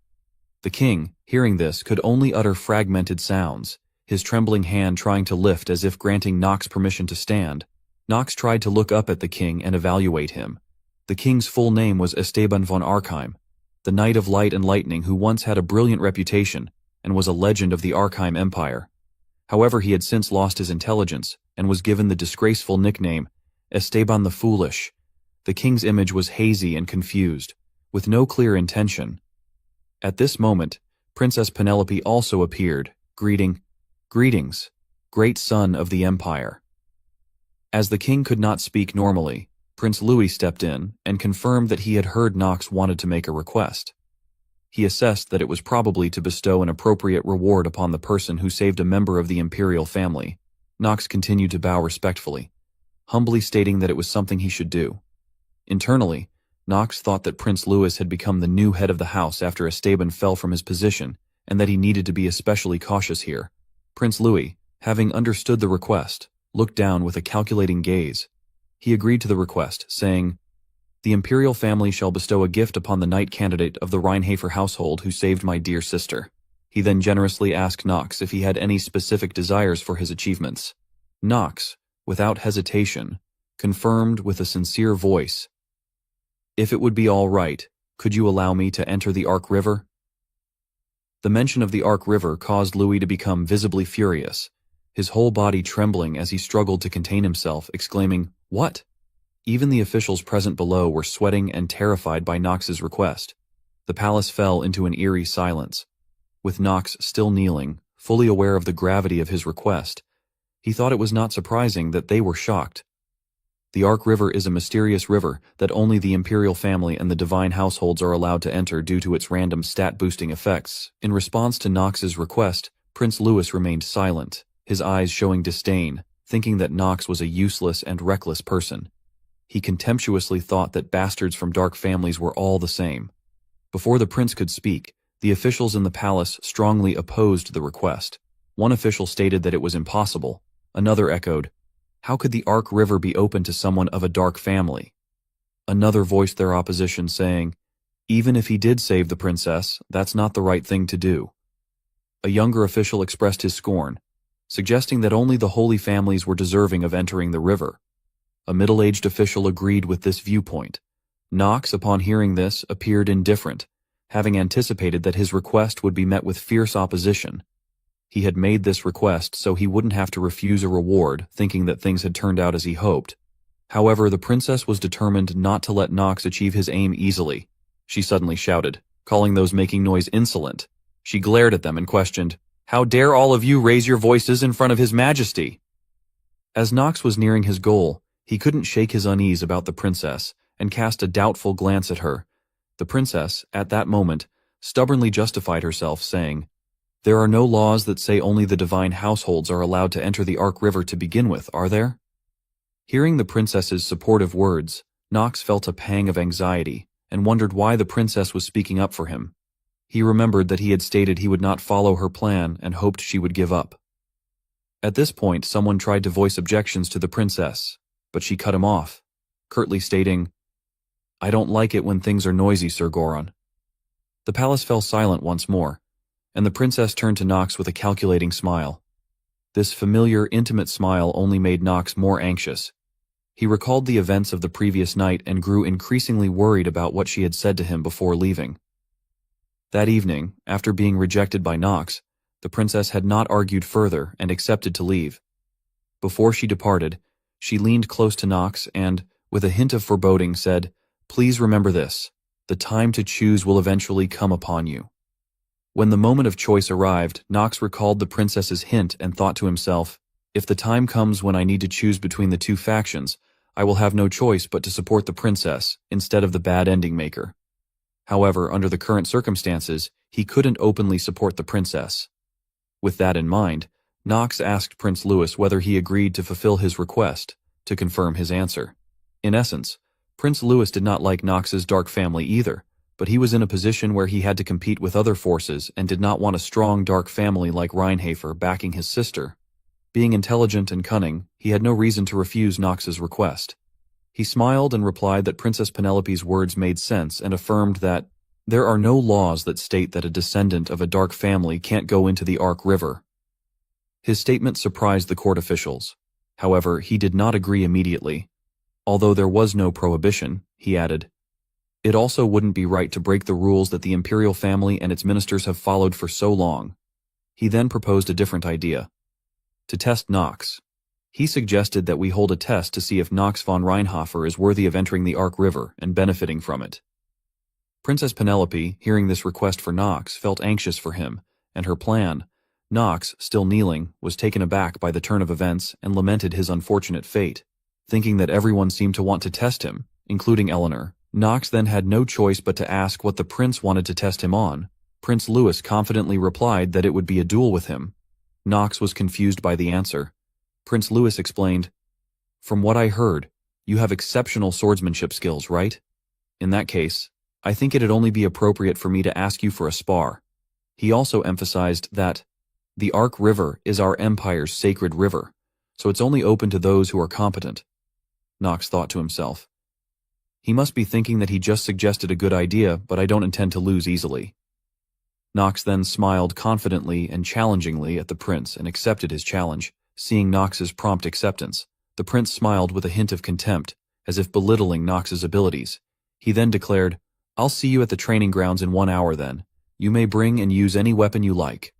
The king, hearing this, could only utter fragmented sounds. his trembling hand trying to lift as if granting Nox permission to stand. Nox tried to look up at the king and evaluate him. The king's full name was Esteban von Arkheim, the Knight of Light and Lightning who once had a brilliant reputation and was a legend of the Arkheim Empire. However, he had since lost his intelligence and was given the disgraceful nickname Esteban the Foolish. The king's image was hazy and confused, with no clear intention. At this moment, Princess Penelope also appeared, "Greetings, great son of the empire." As the king could not speak normally, Prince Louis stepped in and confirmed that he had heard Nox wanted to make a request. He assessed that it was probably to bestow an appropriate reward upon the person who saved a member of the imperial family. Nox continued to bow respectfully, humbly stating that it was something he should do. Internally, Nox thought that Prince Louis had become the new head of the house after Esteban fell from his position, and that he needed to be especially cautious here. Prince Louis, having understood the request, looked down with a calculating gaze. He agreed to the request, saying, "The imperial family shall bestow a gift upon the knight candidate of the Reinhardt household who saved my dear sister." He then generously asked Nox if he had any specific desires for his achievements. Nox, without hesitation, confirmed with a sincere voice, "If it would be all right, could you allow me to enter the Ark River?" The mention of the Ark River caused Louis to become visibly furious, his whole body trembling as he struggled to contain himself, exclaiming, "What?" Even the officials present below were sweating and terrified by Nox's request. The palace fell into an eerie silence. With Nox still kneeling, fully aware of the gravity of his request, he thought it was not surprising that they were shocked. The Ark River is a mysterious river that only the imperial family and the divine households are allowed to enter due to its random stat-boosting effects. In response to Nox's request, Prince Louis remained silent, his eyes showing disdain, thinking that Nox was a useless and reckless person. He contemptuously thought that bastards from dark families were all the same. Before the prince could speak, the officials in the palace strongly opposed the request. One official stated that it was impossible. Another echoed, "How could the Ark River be open to someone of a dark family?" Another voiced their opposition, saying, "Even if he did save the princess, that's not the right thing to do." A younger official expressed his scorn, suggesting that only the holy families were deserving of entering the river. A middle-aged official agreed with this viewpoint. Nox, upon hearing this, appeared indifferent, having anticipated that his request would be met with fierce opposition. He had made this request so he wouldn't have to refuse a reward, thinking that things had turned out as he hoped. However, the princess was determined not to let Nox achieve his aim easily. She suddenly shouted, calling those making noise insolent. She glared at them and questioned, "How dare all of you raise your voices in front of His Majesty?" As Nox was nearing his goal, he couldn't shake his unease about the princess and cast a doubtful glance at her. The princess, at that moment, stubbornly justified herself, saying, "There are no laws that say only the divine households are allowed to enter the Ark River to begin with, are there?" Hearing the princess's supportive words, Nox felt a pang of anxiety and wondered why the princess was speaking up for him. He remembered that he had stated he would not follow her plan and hoped she would give up. At this point, someone tried to voice objections to the princess, but she cut him off, curtly stating, "I don't like it when things are noisy, Sir Goron." The palace fell silent once more, and the princess turned to Nox with a calculating smile. This familiar, intimate smile only made Nox more anxious. He recalled the events of the previous night and grew increasingly worried about what she had said to him before leaving. That evening, after being rejected by Nox, the princess had not argued further and accepted to leave. Before she departed, she leaned close to Nox and, with a hint of foreboding, said, "Please remember this. The time to choose will eventually come upon you." When the moment of choice arrived, Nox recalled the princess's hint and thought to himself, "If the time comes when I need to choose between the two factions, I will have no choice but to support the princess instead of the bad ending maker." However, under the current circumstances, he couldn't openly support the princess. With that in mind, Nox asked Prince Louis whether he agreed to fulfill his request, to confirm his answer. In essence, Prince Louis did not like Nox's dark family either, but he was in a position where he had to compete with other forces and did not want a strong dark family like Reinhardt backing his sister. Being intelligent and cunning, he had no reason to refuse Nox's request. He smiled and replied that Princess Penelope's words made sense and affirmed that there are no laws that state that a descendant of a dark family can't go into the Ark River. His statement surprised the court officials. However, he did not agree immediately. Although there was no prohibition, he added, it also wouldn't be right to break the rules that the imperial family and its ministers have followed for so long. He then proposed a different idea. To test Nox. He suggested that we hold a test to see if Nox von Reinhofer is worthy of entering the Ark River and benefiting from it. Princess Penelope, hearing this request for Nox, felt anxious for him, and her plan. Nox, still kneeling, was taken aback by the turn of events and lamented his unfortunate fate. Thinking that everyone seemed to want to test him, including Eleanor, Nox then had no choice but to ask what the prince wanted to test him on. Prince Louis confidently replied that it would be a duel with him. Nox was confused by the answer. Prince Louis explained, from what I heard, you have exceptional swordsmanship skills, right? In that case, I think it'd only be appropriate for me to ask you for a spar. He also emphasized that the Ark River is our empire's sacred river, so it's only open to those who are competent. Nox thought to himself. He must be thinking that he just suggested a good idea, but I don't intend to lose easily. Nox then smiled confidently and challengingly at the prince and accepted his challenge. Seeing Nox's prompt acceptance, the prince smiled with a hint of contempt, as if belittling Nox's abilities. He then declared, I'll see you at the training grounds in 1 hour then. You may bring and use any weapon you like.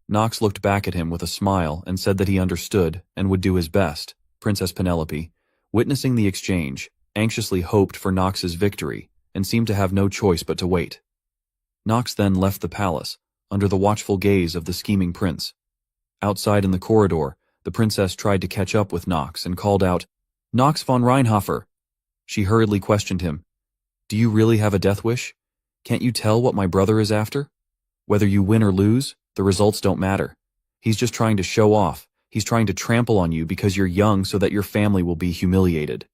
Nox looked back at him with a smile and said that he understood and would do his best. Princess Penelope, witnessing the exchange, anxiously hoped for Nox's victory and seemed to have no choice but to wait. Nox then left the palace, under the watchful gaze of the scheming prince. Outside in the corridor, the princess tried to catch up with Nox and called out, Nox von Reinhofer. She hurriedly questioned him. Do you really have a death wish? Can't you tell what my brother is after? Whether you win or lose, the results don't matter. He's just trying to show off. He's trying to trample on you because you're young so that your family will be humiliated.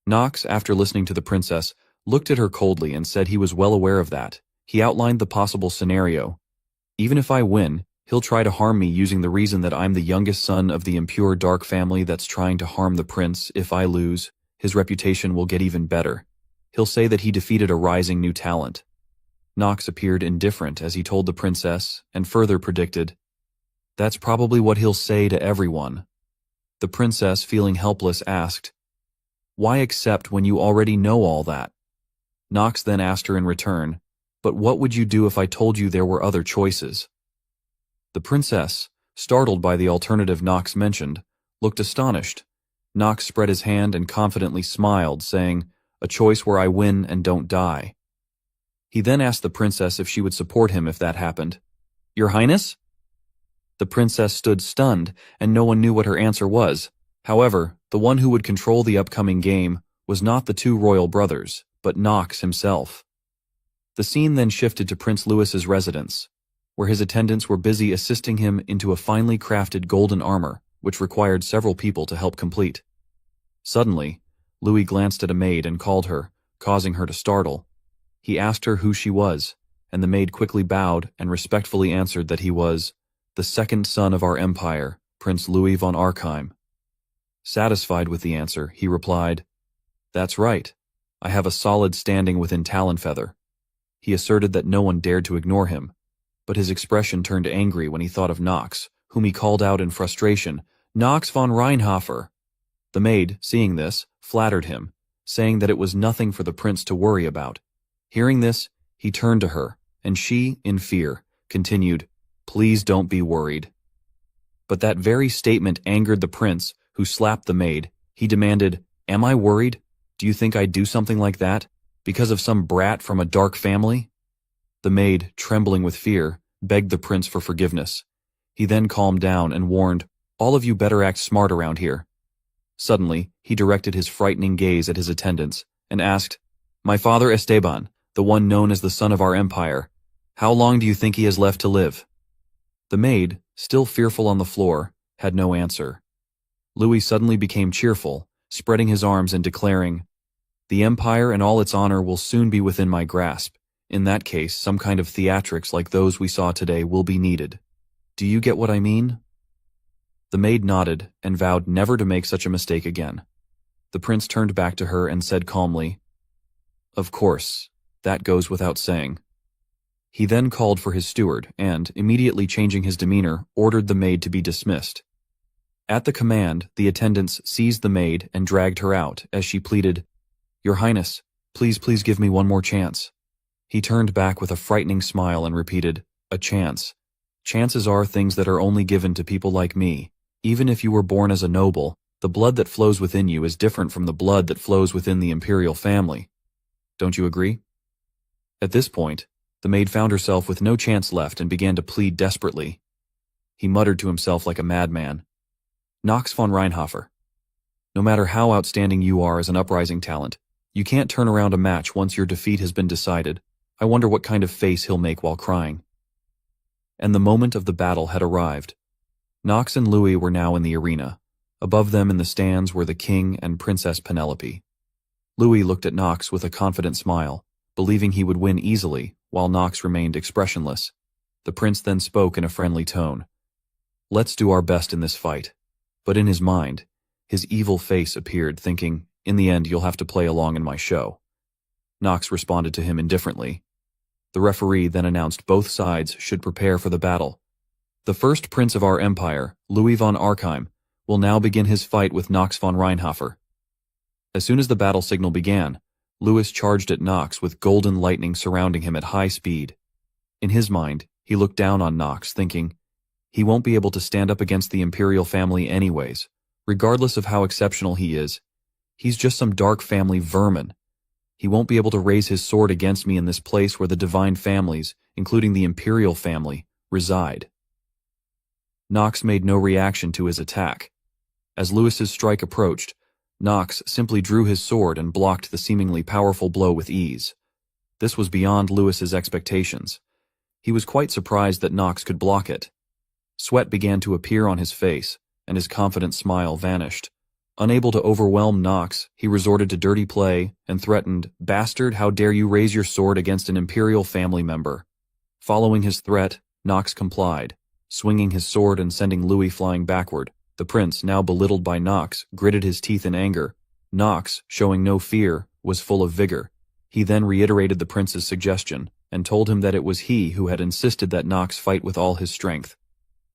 Nox, after listening to the princess, looked at her coldly and said he was well aware of that. He outlined the possible scenario. Even if I win, he'll try to harm me using the reason that I'm the youngest son of the impure dark family that's trying to harm the prince. If I lose, his reputation will get even better. He'll say that he defeated a rising new talent. Nox appeared indifferent as he told the princess, and further predicted, that's probably what he'll say to everyone. The princess, feeling helpless, asked, why accept when you already know all that? Nox then asked her in return, but what would you do if I told you there were other choices? The princess, startled by the alternative Nox mentioned, looked astonished. Nox spread his hand and confidently smiled, saying, a choice where I win and don't die. He then asked the princess if she would support him if that happened. Your Highness? The princess stood stunned, and no one knew what her answer was. However, the one who would control the upcoming game was not the two royal brothers, but Nox himself. The scene then shifted to Prince Louis's residence, where his attendants were busy assisting him into a finely crafted golden armor, which required several people to help complete. Suddenly, Louis glanced at a maid and called her, causing her to startle. He asked her who she was, and the maid quickly bowed and respectfully answered that he was the second son of our empire, Prince Louis von Arkheim. Satisfied with the answer, he replied, that's right. I have a solid standing within Talonfeather. He asserted that no one dared to ignore him, but his expression turned angry when he thought of Nox, whom he called out in frustration, Nox von Reinhofer. The maid, seeing this, flattered him, saying that it was nothing for the prince to worry about. Hearing this, he turned to her, and she, in fear, continued, please don't be worried. But that very statement angered the prince, who slapped the maid. He demanded, am I worried? Do you think I'd do something like that? Because of some brat from a dark family? The maid, trembling with fear, begged the prince for forgiveness. He then calmed down and warned, all of you better act smart around here. Suddenly, he directed his frightening gaze at his attendants and asked, my father Esteban, the one known as the son of our empire, how long do you think he has left to live? The maid, still fearful on the floor, had no answer. Louis suddenly became cheerful, spreading his arms and declaring, the empire and all its honor will soon be within my grasp. In that case, some kind of theatrics like those we saw today will be needed. Do you get what I mean? The maid nodded and vowed never to make such a mistake again. The prince turned back to her and said calmly, of course, that goes without saying. He then called for his steward and, immediately changing his demeanor, ordered the maid to be dismissed. At the command, the attendants seized the maid and dragged her out as she pleaded, "Your Highness, please give me one more chance." He turned back with a frightening smile and repeated, "A chance. Chances are things that are only given to people like me. Even if you were born as a noble, the blood that flows within you is different from the blood that flows within the imperial family. Don't you agree?" At this point, the maid found herself with no chance left and began to plead desperately. He muttered to himself like a madman, "Nox von Reinhofer. No matter how outstanding you are as an uprising talent, you can't turn around a match once your defeat has been decided. I wonder what kind of face he'll make while crying." And the moment of the battle had arrived. Nox and Louis were now in the arena. Above them in the stands were the king and Princess Penelope. Louis looked at Nox with a confident smile, believing he would win easily, while Nox remained expressionless. The prince then spoke in a friendly tone. "Let's do our best in this fight." But in his mind, his evil face appeared, thinking, "In the end, you'll have to play along in my show." Nox responded to him indifferently. The referee then announced both sides should prepare for the battle. The first prince of our empire, Louis von Arkheim, will now begin his fight with Nox von Reinhofer. As soon as the battle signal began, Louis charged at Nox with golden lightning surrounding him at high speed. In his mind, he looked down on Nox, thinking, he won't be able to stand up against the imperial family anyways, regardless of how exceptional he is. He's just some dark family vermin. He won't be able to raise his sword against me in this place where the divine families, including the imperial family, reside. Nox made no reaction to his attack. As Louis's strike approached, Nox simply drew his sword and blocked the seemingly powerful blow with ease. This was beyond Louis's expectations. He was quite surprised that Nox could block it. Sweat began to appear on his face, and his confident smile vanished. Unable to overwhelm Nox, he resorted to dirty play and threatened, "Bastard, how dare you raise your sword against an imperial family member?" Following his threat, Nox complied, swinging his sword and sending Louis flying backward. The prince, now belittled by Nox, gritted his teeth in anger. Nox, showing no fear, was full of vigor. He then reiterated the prince's suggestion and told him that it was he who had insisted that Nox fight with all his strength.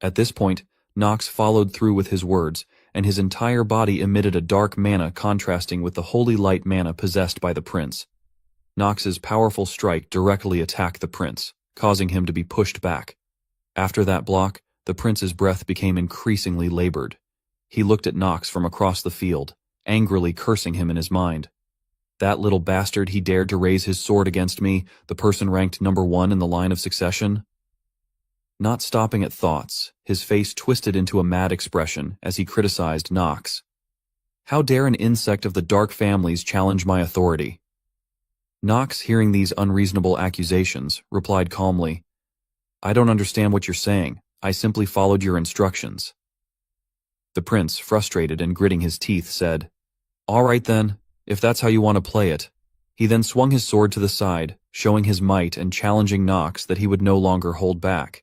At this point, Nox followed through with his words, and his entire body emitted a dark mana contrasting with the holy light mana possessed by the prince. Nox's powerful strike directly attacked the prince, causing him to be pushed back. After that block, the prince's breath became increasingly labored. He looked at Nox from across the field, angrily cursing him in his mind. "That little bastard, he dared to raise his sword against me, the person ranked number 1 in the line of succession?" Not stopping at thoughts, his face twisted into a mad expression as he criticized Nox. "How dare an insect of the dark families challenge my authority?" Nox, hearing these unreasonable accusations, replied calmly, "I don't understand what you're saying. I simply followed your instructions." The prince, frustrated and gritting his teeth, said, "All right then, if that's how you want to play it." He then swung his sword to the side, showing his might and challenging Nox that he would no longer hold back.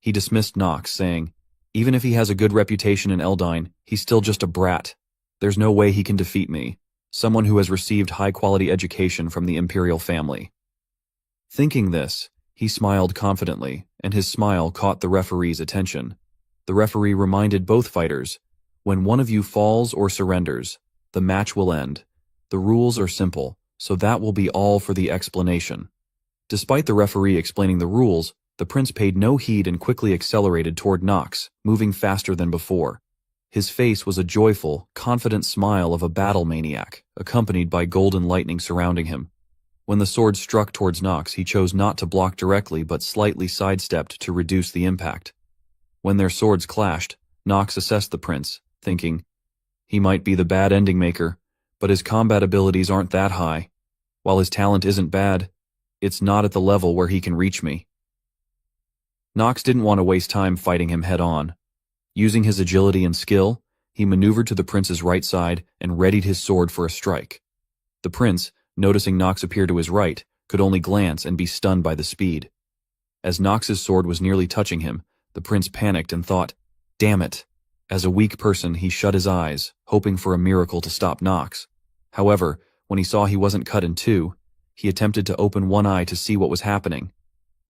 He dismissed Nox, saying, "Even if he has a good reputation in Eldine, he's still just a brat. There's no way he can defeat me, someone who has received high-quality education from the imperial family." Thinking this, he smiled confidently, and his smile caught the referee's attention. The referee reminded both fighters, "When one of you falls or surrenders, the match will end. The rules are simple, so that will be all for the explanation." Despite the referee explaining the rules, the prince paid no heed and quickly accelerated toward Nox, moving faster than before. His face was a joyful, confident smile of a battle maniac, accompanied by golden lightning surrounding him. When the sword struck towards Nox, he chose not to block directly but slightly sidestepped to reduce the impact. When their swords clashed, Nox assessed the prince, thinking, "He might be the bad ending maker, but his combat abilities aren't that high. While his talent isn't bad, it's not at the level where he can reach me." Nox didn't want to waste time fighting him head-on. Using his agility and skill, he maneuvered to the prince's right side and readied his sword for a strike. The prince, noticing Nox appear to his right, could only glance and be stunned by the speed. As Nox's sword was nearly touching him, the prince panicked and thought, "Damn it." As a weak person, he shut his eyes, hoping for a miracle to stop Nox. However, when he saw he wasn't cut in two, he attempted to open one eye to see what was happening.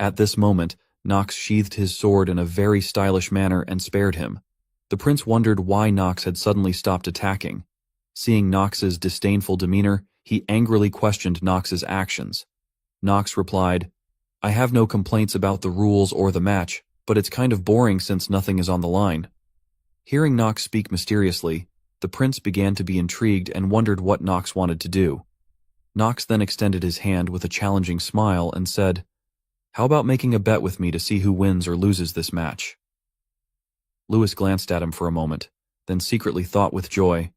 At this moment, Nox sheathed his sword in a very stylish manner and spared him. The prince wondered why Nox had suddenly stopped attacking. Seeing Nox's disdainful demeanor, he angrily questioned Nox's actions. Nox replied, "I have no complaints about the rules or the match, but it's kind of boring since nothing is on the line." Hearing Nox speak mysteriously, the prince began to be intrigued and wondered what Nox wanted to do. Nox then extended his hand with a challenging smile and said, "How about making a bet with me to see who wins or loses this match?" Lewis glanced at him for a moment, then secretly thought with joy,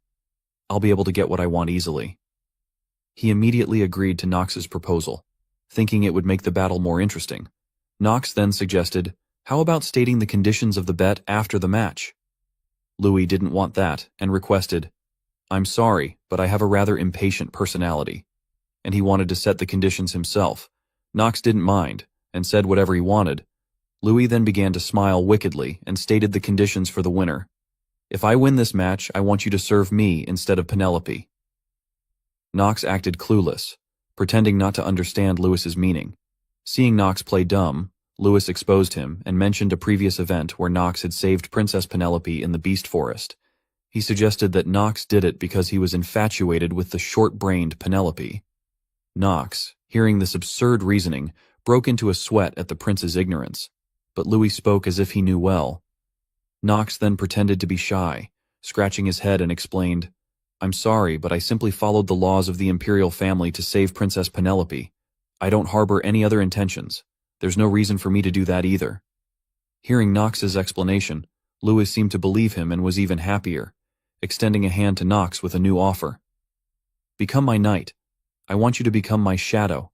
"I'll be able to get what I want easily." He immediately agreed to Nox's proposal, thinking it would make the battle more interesting. Nox then suggested, "How about stating the conditions of the bet after the match?" Louis didn't want that and requested, "I'm sorry, but I have a rather impatient personality," and he wanted to set the conditions himself. Nox didn't mind and said whatever he wanted. Louis then began to smile wickedly and stated the conditions for the winner. "If I win this match, I want you to serve me instead of Penelope." Nox acted clueless, pretending not to understand Lewis's meaning. Seeing Nox play dumb, Lewis exposed him and mentioned a previous event where Nox had saved Princess Penelope in the Beast Forest. He suggested that Nox did it because he was infatuated with the short-brained Penelope. Nox, hearing this absurd reasoning, broke into a sweat at the prince's ignorance, but Louis spoke as if he knew well. Nox then pretended to be shy, scratching his head and explained, "I'm sorry, but I simply followed the laws of the imperial family to save Princess Penelope. I don't harbor any other intentions. There's no reason for me to do that either." Hearing Nox's explanation, Louis seemed to believe him and was even happier, extending a hand to Nox with a new offer. "Become my knight. I want you to become my shadow,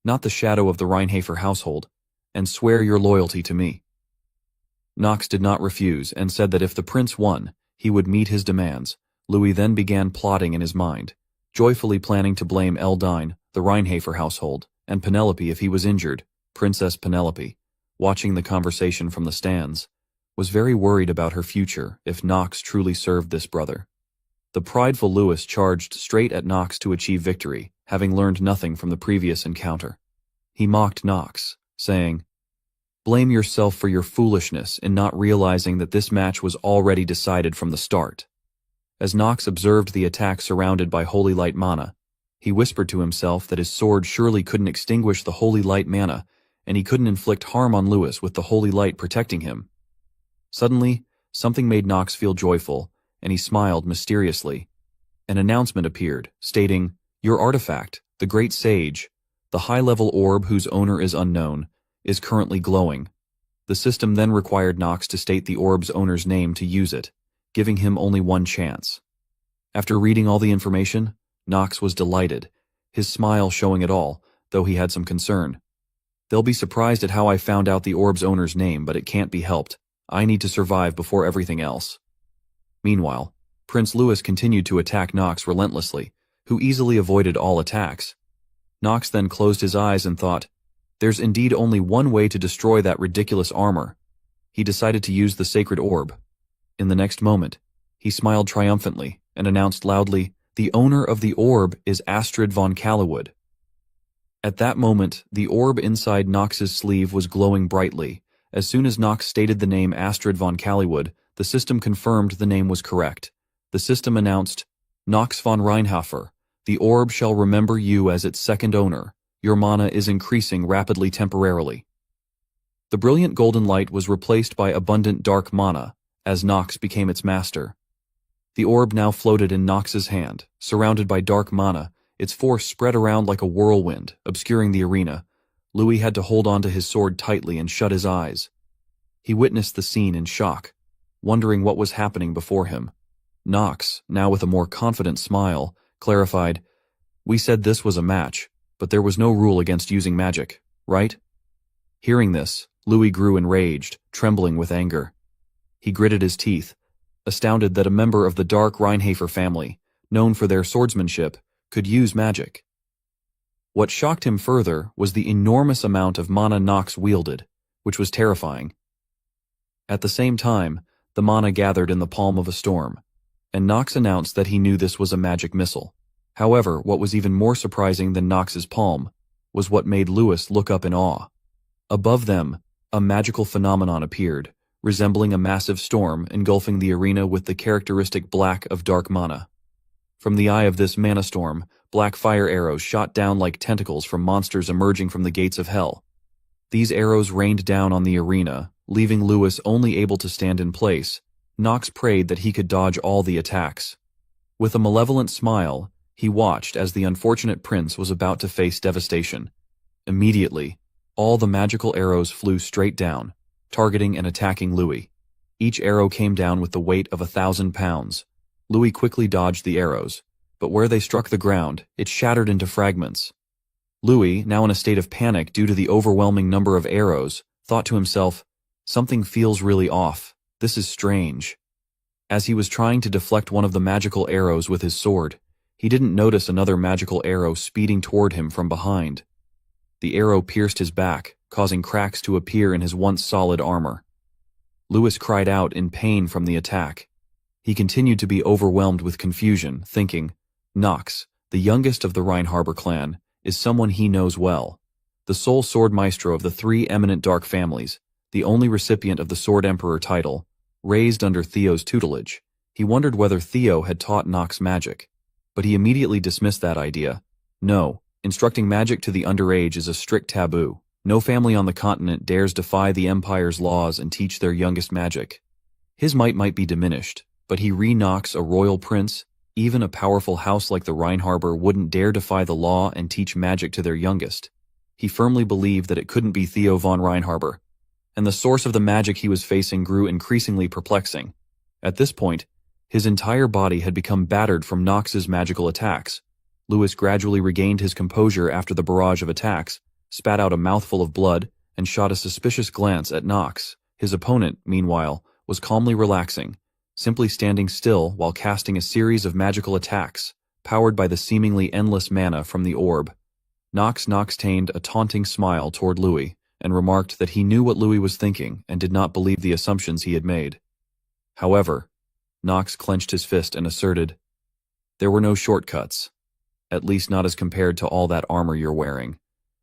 not the shadow of the Reinhardt household, and swear your loyalty to me." Nox did not refuse and said that if the prince won, he would meet his demands. Louis then began plotting in his mind, joyfully planning to blame Eldine, the Reinhardt household, and Penelope if he was injured. Princess Penelope, watching the conversation from the stands, was very worried about her future if Nox truly served this brother. The prideful Louis charged straight at Nox to achieve victory, having learned nothing from the previous encounter. He mocked Nox, saying, "Blame yourself for your foolishness in not realizing that this match was already decided from the start." As Nox observed the attack surrounded by holy light mana, he whispered to himself that his sword surely couldn't extinguish the holy light mana, and he couldn't inflict harm on Louis with the holy light protecting him. Suddenly, something made Nox feel joyful, and he smiled mysteriously. An announcement appeared, stating, "Your artifact, the Great Sage, the high-level orb whose owner is unknown, is currently glowing." The system then required Nox to state the orb's owner's name to use it, giving him only one chance. After reading all the information, Nox was delighted, his smile showing it all, though he had some concern. "They'll be surprised at how I found out the orb's owner's name, but it can't be helped. I need to survive before everything else." Meanwhile, Prince Louis continued to attack Nox relentlessly, who easily avoided all attacks. Nox then closed his eyes and thought, "There's indeed only one way to destroy that ridiculous armor." He decided to use the sacred orb. In the next moment, he smiled triumphantly and announced loudly, "The owner of the orb is Astrid von Callewood." At that moment, the orb inside Nox's sleeve was glowing brightly. As soon as Nox stated the name Astrid von Callewood, the system confirmed the name was correct. The system announced, "Nox von Reinhardt, the orb shall remember you as its second owner. Your mana is increasing rapidly temporarily." The brilliant golden light was replaced by abundant dark mana, as Nox became its master. The orb now floated in Nox's hand, surrounded by dark mana. Its force spread around like a whirlwind, obscuring the arena. Louis had to hold onto his sword tightly and shut his eyes. He witnessed the scene in shock, wondering what was happening before him. Nox, now with a more confident smile, clarified, "We said this was a match, but there was no rule against using magic, right?" Hearing this, Louis grew enraged, trembling with anger. He gritted his teeth, astounded that a member of the dark Reinhardt family, known for their swordsmanship, could use magic. What shocked him further was the enormous amount of mana Nox wielded, which was terrifying. At the same time, the mana gathered in the palm of a storm, and Nox announced that he knew this was a magic missile. However, what was even more surprising than Nox's palm was what made Louis look up in awe. Above them, a magical phenomenon appeared, resembling a massive storm engulfing the arena with the characteristic black of dark mana. From the eye of this mana storm, black fire arrows shot down like tentacles from monsters emerging from the gates of hell. These arrows rained down on the arena, leaving Lewis only able to stand in place. Nox prayed that he could dodge all the attacks. With a malevolent smile, he watched as the unfortunate prince was about to face devastation. Immediately, all the magical arrows flew straight down, targeting and attacking Louis. Each arrow came down with the weight of 1,000 pounds. Louis quickly dodged the arrows, but where they struck the ground, it shattered into fragments. Louis, now in a state of panic due to the overwhelming number of arrows, thought to himself, "Something feels really off. This is strange." As he was trying to deflect one of the magical arrows with his sword, he didn't notice another magical arrow speeding toward him from behind. The arrow pierced his back, causing cracks to appear in his once solid armor. Lewis cried out in pain from the attack. He continued to be overwhelmed with confusion, thinking, Nox, the youngest of the Reinharber clan, is someone he knows well. The sole sword maestro of the three eminent dark families, the only recipient of the Sword Emperor title, raised under Theo's tutelage. He wondered whether Theo had taught Nox magic. But he immediately dismissed that idea. No, instructing magic to the underage is a strict taboo. No family on the continent dares defy the Empire's laws and teach their youngest magic. His might be diminished, but he Nox, a royal prince. Even a powerful house like the Reinharber wouldn't dare defy the law and teach magic to their youngest. He firmly believed that it couldn't be Theo von Reinharber, and the source of the magic he was facing grew increasingly perplexing. At this point, his entire body had become battered from Nox's magical attacks. Lewis gradually regained his composure after the barrage of attacks, spat out a mouthful of blood, and shot a suspicious glance at Nox. His opponent, meanwhile, was calmly relaxing, simply standing still while casting a series of magical attacks, powered by the seemingly endless mana from the orb. Nox tained a taunting smile toward Louis, and remarked that he knew what Louis was thinking and did not believe the assumptions he had made. However, Nox clenched his fist and asserted, "There were no shortcuts, at least not as compared to all that armor you're wearing."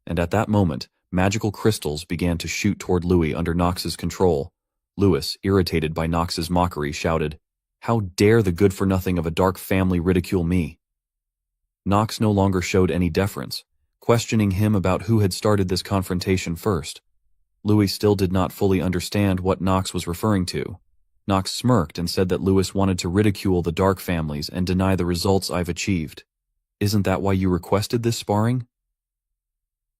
And at that moment, magical crystals began to shoot toward Louis under Nox's control. Lewis, irritated by Nox's mockery, shouted, "How dare the good-for-nothing of a dark family ridicule me?" Nox no longer showed any deference, questioning him about who had started this confrontation first. Louis still did not fully understand what Nox was referring to. Nox smirked and said that Lewis wanted to ridicule the dark families and deny the results I've achieved. "Isn't that why you requested this sparring?"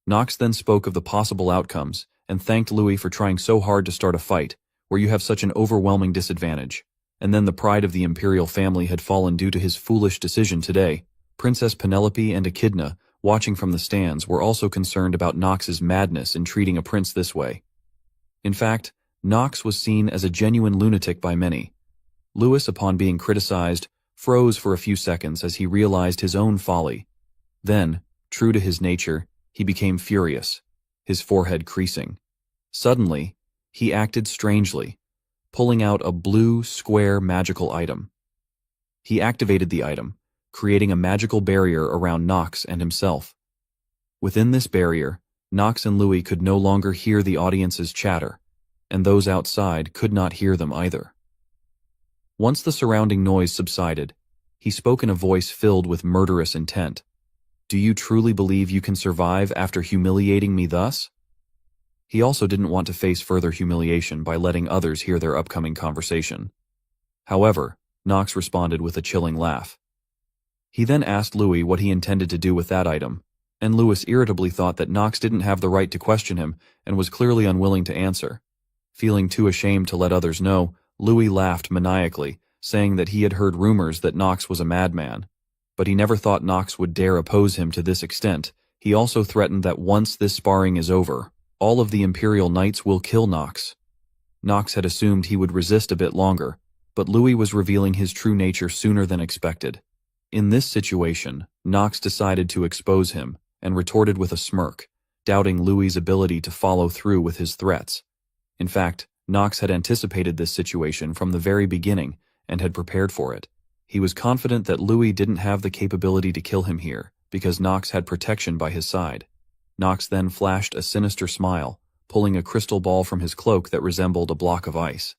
Nox then spoke of the possible outcomes and thanked Louis for trying so hard to start a fight, where you have such an overwhelming disadvantage. And then the pride of the imperial family had fallen due to his foolish decision today. Princess Penelope and Echidna, watching from the stands, were also concerned about Nox's madness in treating a prince this way. In fact, Nox was seen as a genuine lunatic by many. Lewis, upon being criticized, froze for a few seconds as he realized his own folly. Then, true to his nature, he became furious, his forehead creasing. Suddenly, he acted strangely, pulling out a blue, square magical item. He activated the item, creating a magical barrier around Nox and himself. Within this barrier, Nox and Louis could no longer hear the audience's chatter, and those outside could not hear them either. Once the surrounding noise subsided, he spoke in a voice filled with murderous intent. "Do you truly believe you can survive after humiliating me thus?" He also didn't want to face further humiliation by letting others hear their upcoming conversation. However, Nox responded with a chilling laugh. He then asked Louis what he intended to do with that item, and Lewis irritably thought that Nox didn't have the right to question him and was clearly unwilling to answer. Feeling too ashamed to let others know, Louis laughed maniacally, saying that he had heard rumors that Nox was a madman. But he never thought Nox would dare oppose him to this extent. He also threatened that once this sparring is over, all of the Imperial Knights will kill Nox. Nox had assumed he would resist a bit longer, but Louis was revealing his true nature sooner than expected. In this situation, Nox decided to expose him and retorted with a smirk, doubting Louis's ability to follow through with his threats. In fact, Nox had anticipated this situation from the very beginning and had prepared for it. He was confident that Louis didn't have the capability to kill him here, because Nox had protection by his side. Nox then flashed a sinister smile, pulling a crystal ball from his cloak that resembled a block of ice.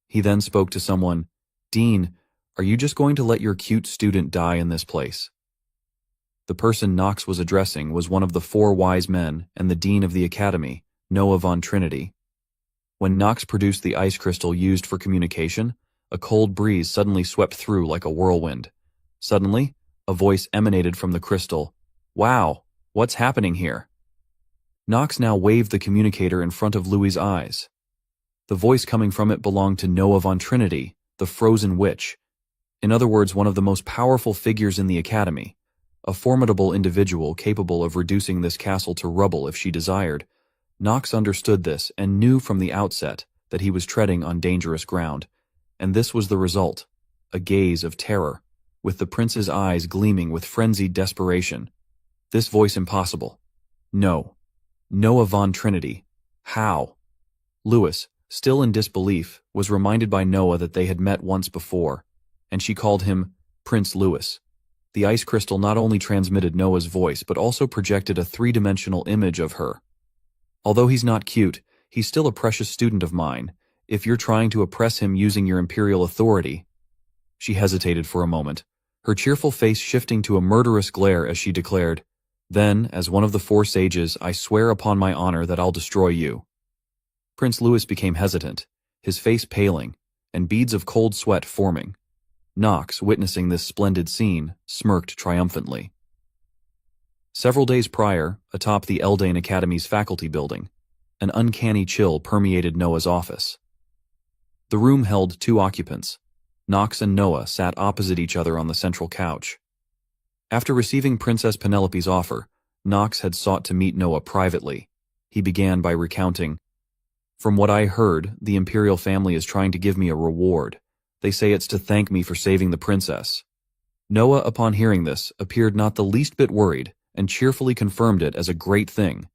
He then spoke to someone. "Dean, are you just going to let your cute student die in this place?" The person Knox was addressing was one of the four wise men and the dean of the academy, Noah von Trinity. When Knox produced the ice crystal used for communication, a cold breeze suddenly swept through like a whirlwind. Suddenly, a voice emanated from the crystal. "Wow, what's happening here?" Knox now waved the communicator in front of Louis's eyes. The voice coming from it belonged to Noah von Trinity, the frozen witch. In other words, one of the most powerful figures in the academy. A formidable individual capable of reducing this castle to rubble if she desired. Knox understood this and knew from the outset that he was treading on dangerous ground. And this was the result, a gaze of terror, with the prince's eyes gleaming with frenzied desperation. This voice impossible. No. Noah von Trinity. How? Louis, still in disbelief, was reminded by Noah that they had met once before, and she called him Prince Louis. The ice crystal not only transmitted Noah's voice but also projected a three-dimensional image of her. "Although he's not cute, he's still a precious student of mine. If you're trying to oppress him using your imperial authority..." She hesitated for a moment, her cheerful face shifting to a murderous glare as she declared, "Then, as one of the four sages, I swear upon my honor that I'll destroy you." Prince Louis became hesitant, his face paling, and beads of cold sweat forming. Knox, witnessing this splendid scene, smirked triumphantly. Several days prior, atop the Eldane Academy's faculty building, an uncanny chill permeated Noah's office. The room held two occupants. Knox and Noah sat opposite each other on the central couch. After receiving Princess Penelope's offer, Knox had sought to meet Noah privately. He began by recounting, "From what I heard, the imperial family is trying to give me a reward. They say it's to thank me for saving the princess." Noah, upon hearing this, appeared not the least bit worried and cheerfully confirmed it as a great thing.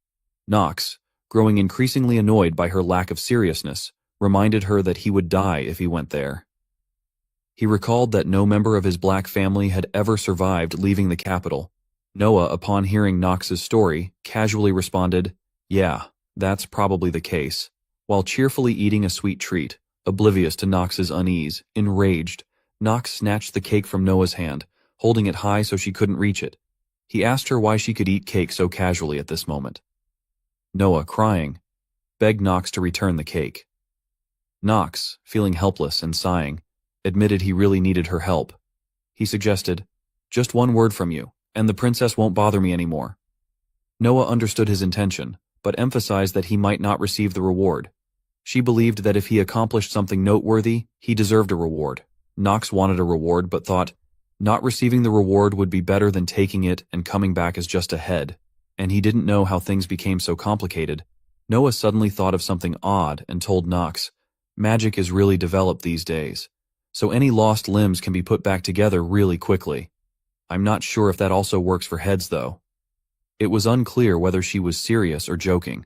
Knox, growing increasingly annoyed by her lack of seriousness, reminded her that he would die if he went there. He recalled that no member of his black family had ever survived leaving the capital. Noah, upon hearing Knox's story, casually responded, "Yeah, that's probably the case," while cheerfully eating a sweet treat. Oblivious to Knox's unease, enraged, Knox snatched the cake from Noah's hand, holding it high so she couldn't reach it. He asked her why she could eat cake so casually at this moment. Noah, crying, begged Knox to return the cake. Knox, feeling helpless and sighing, admitted he really needed her help. He suggested, "Just one word from you, and the princess won't bother me anymore." Noah understood his intention, but emphasized that he might not receive the reward. She believed that if he accomplished something noteworthy, he deserved a reward. Knox wanted a reward but thought, not receiving the reward would be better than taking it and coming back as just a head. And he didn't know how things became so complicated. Noah suddenly thought of something odd and told Knox, "Magic is really developed these days, so any lost limbs can be put back together really quickly. I'm not sure if that also works for heads though." It was unclear whether she was serious or joking.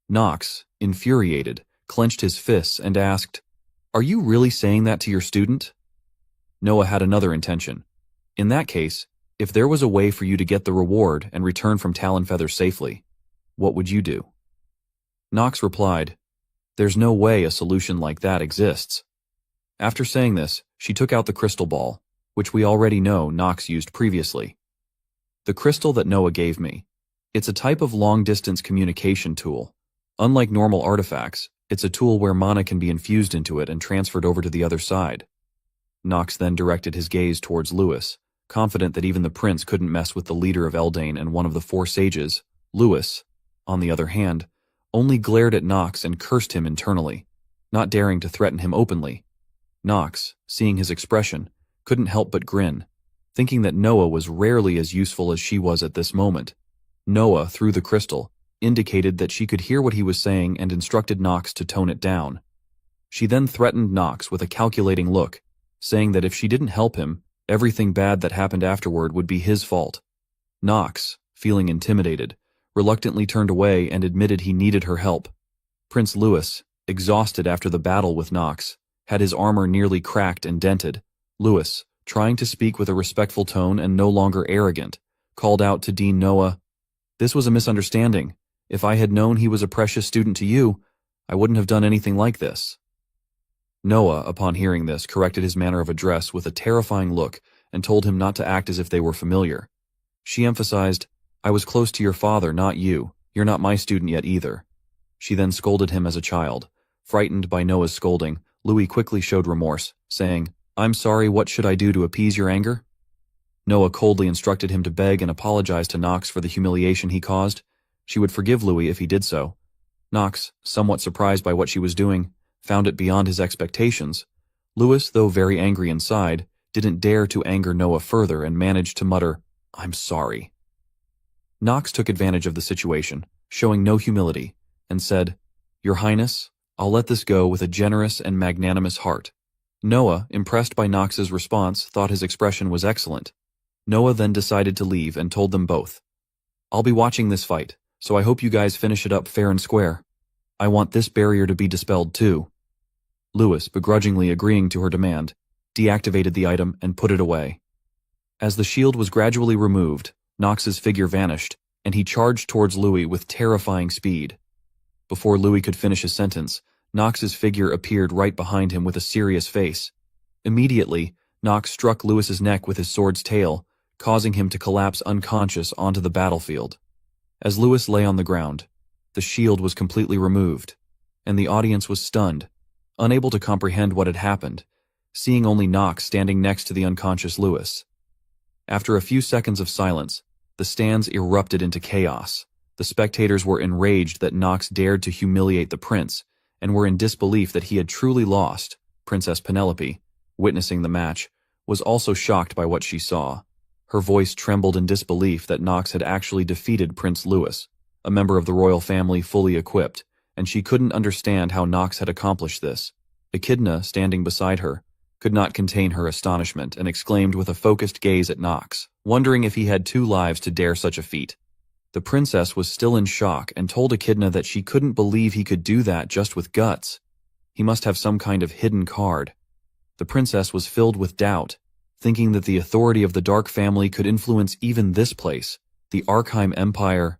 Knox, infuriated, clenched his fists and asked, "Are you really saying that to your student?" Noah had another intention. "In that case, if there was a way for you to get the reward and return from Talonfeather safely, what would you do?" Knox replied, "There's no way a solution like that exists." After saying this, she took out the crystal ball, which we already know Knox used previously. "The crystal that Noah gave me. It's a type of long-distance communication tool. Unlike normal artifacts, it's a tool where mana can be infused into it and transferred over to the other side." Knox then directed his gaze towards Louis, confident that even the prince couldn't mess with the leader of Eldane and one of the four sages. Louis, on the other hand, only glared at Knox and cursed him internally, not daring to threaten him openly. Knox, seeing his expression, couldn't help but grin, thinking that Noah was rarely as useful as she was at this moment. Noah, through the crystal, indicated that she could hear what he was saying and instructed Knox to tone it down. She then threatened Knox with a calculating look, saying that if she didn't help him, everything bad that happened afterward would be his fault. Knox, feeling intimidated, reluctantly turned away and admitted he needed her help. Prince Louis, exhausted after the battle with Knox, had his armor nearly cracked and dented. Louis, trying to speak with a respectful tone and no longer arrogant, called out to Dean Noah, "This was a misunderstanding. If I had known he was a precious student to you, I wouldn't have done anything like this." Noah, upon hearing this, corrected his manner of address with a terrifying look and told him not to act as if they were familiar. She emphasized, "I was close to your father, not you. You're not my student yet either." She then scolded him as a child. Frightened by Noah's scolding, Louis quickly showed remorse, saying, "I'm sorry, what should I do to appease your anger?" Noah coldly instructed him to beg and apologize to Knox for the humiliation he caused. She would forgive Louis if he did so. Knox, somewhat surprised by what she was doing, found it beyond his expectations. Louis, though very angry inside, didn't dare to anger Noah further and managed to mutter, "I'm sorry." Knox took advantage of the situation, showing no humility, and said, "Your Highness, I'll let this go with a generous and magnanimous heart." Noah, impressed by Knox's response, thought his expression was excellent. Noah then decided to leave and told them both, "I'll be watching this fight, so I hope you guys finish it up fair and square. I want this barrier to be dispelled too." Louis, begrudgingly agreeing to her demand, deactivated the item and put it away. As the shield was gradually removed, Knox's figure vanished, and he charged towards Louis with terrifying speed. Before Louis could finish his sentence, Knox's figure appeared right behind him with a serious face. Immediately, Knox struck Louis's neck with his sword's tail, causing him to collapse unconscious onto the battlefield. As Louis lay on the ground, the shield was completely removed, and the audience was stunned, unable to comprehend what had happened, seeing only Knox standing next to the unconscious Louis. After a few seconds of silence, the stands erupted into chaos. The spectators were enraged that Knox dared to humiliate the prince, and were in disbelief that he had truly lost. Princess Penelope, witnessing the match, was also shocked by what she saw. Her voice trembled in disbelief that Knox had actually defeated Prince Louis, a member of the royal family fully equipped, and she couldn't understand how Knox had accomplished this. Echidna, standing beside her, could not contain her astonishment and exclaimed with a focused gaze at Knox, wondering if he had 2 lives to dare such a feat. The princess was still in shock and told Echidna that she couldn't believe he could do that just with guts. He must have some kind of hidden card. The princess was filled with doubt, thinking that the authority of the Dark family could influence even this place, the Arkheim Empire.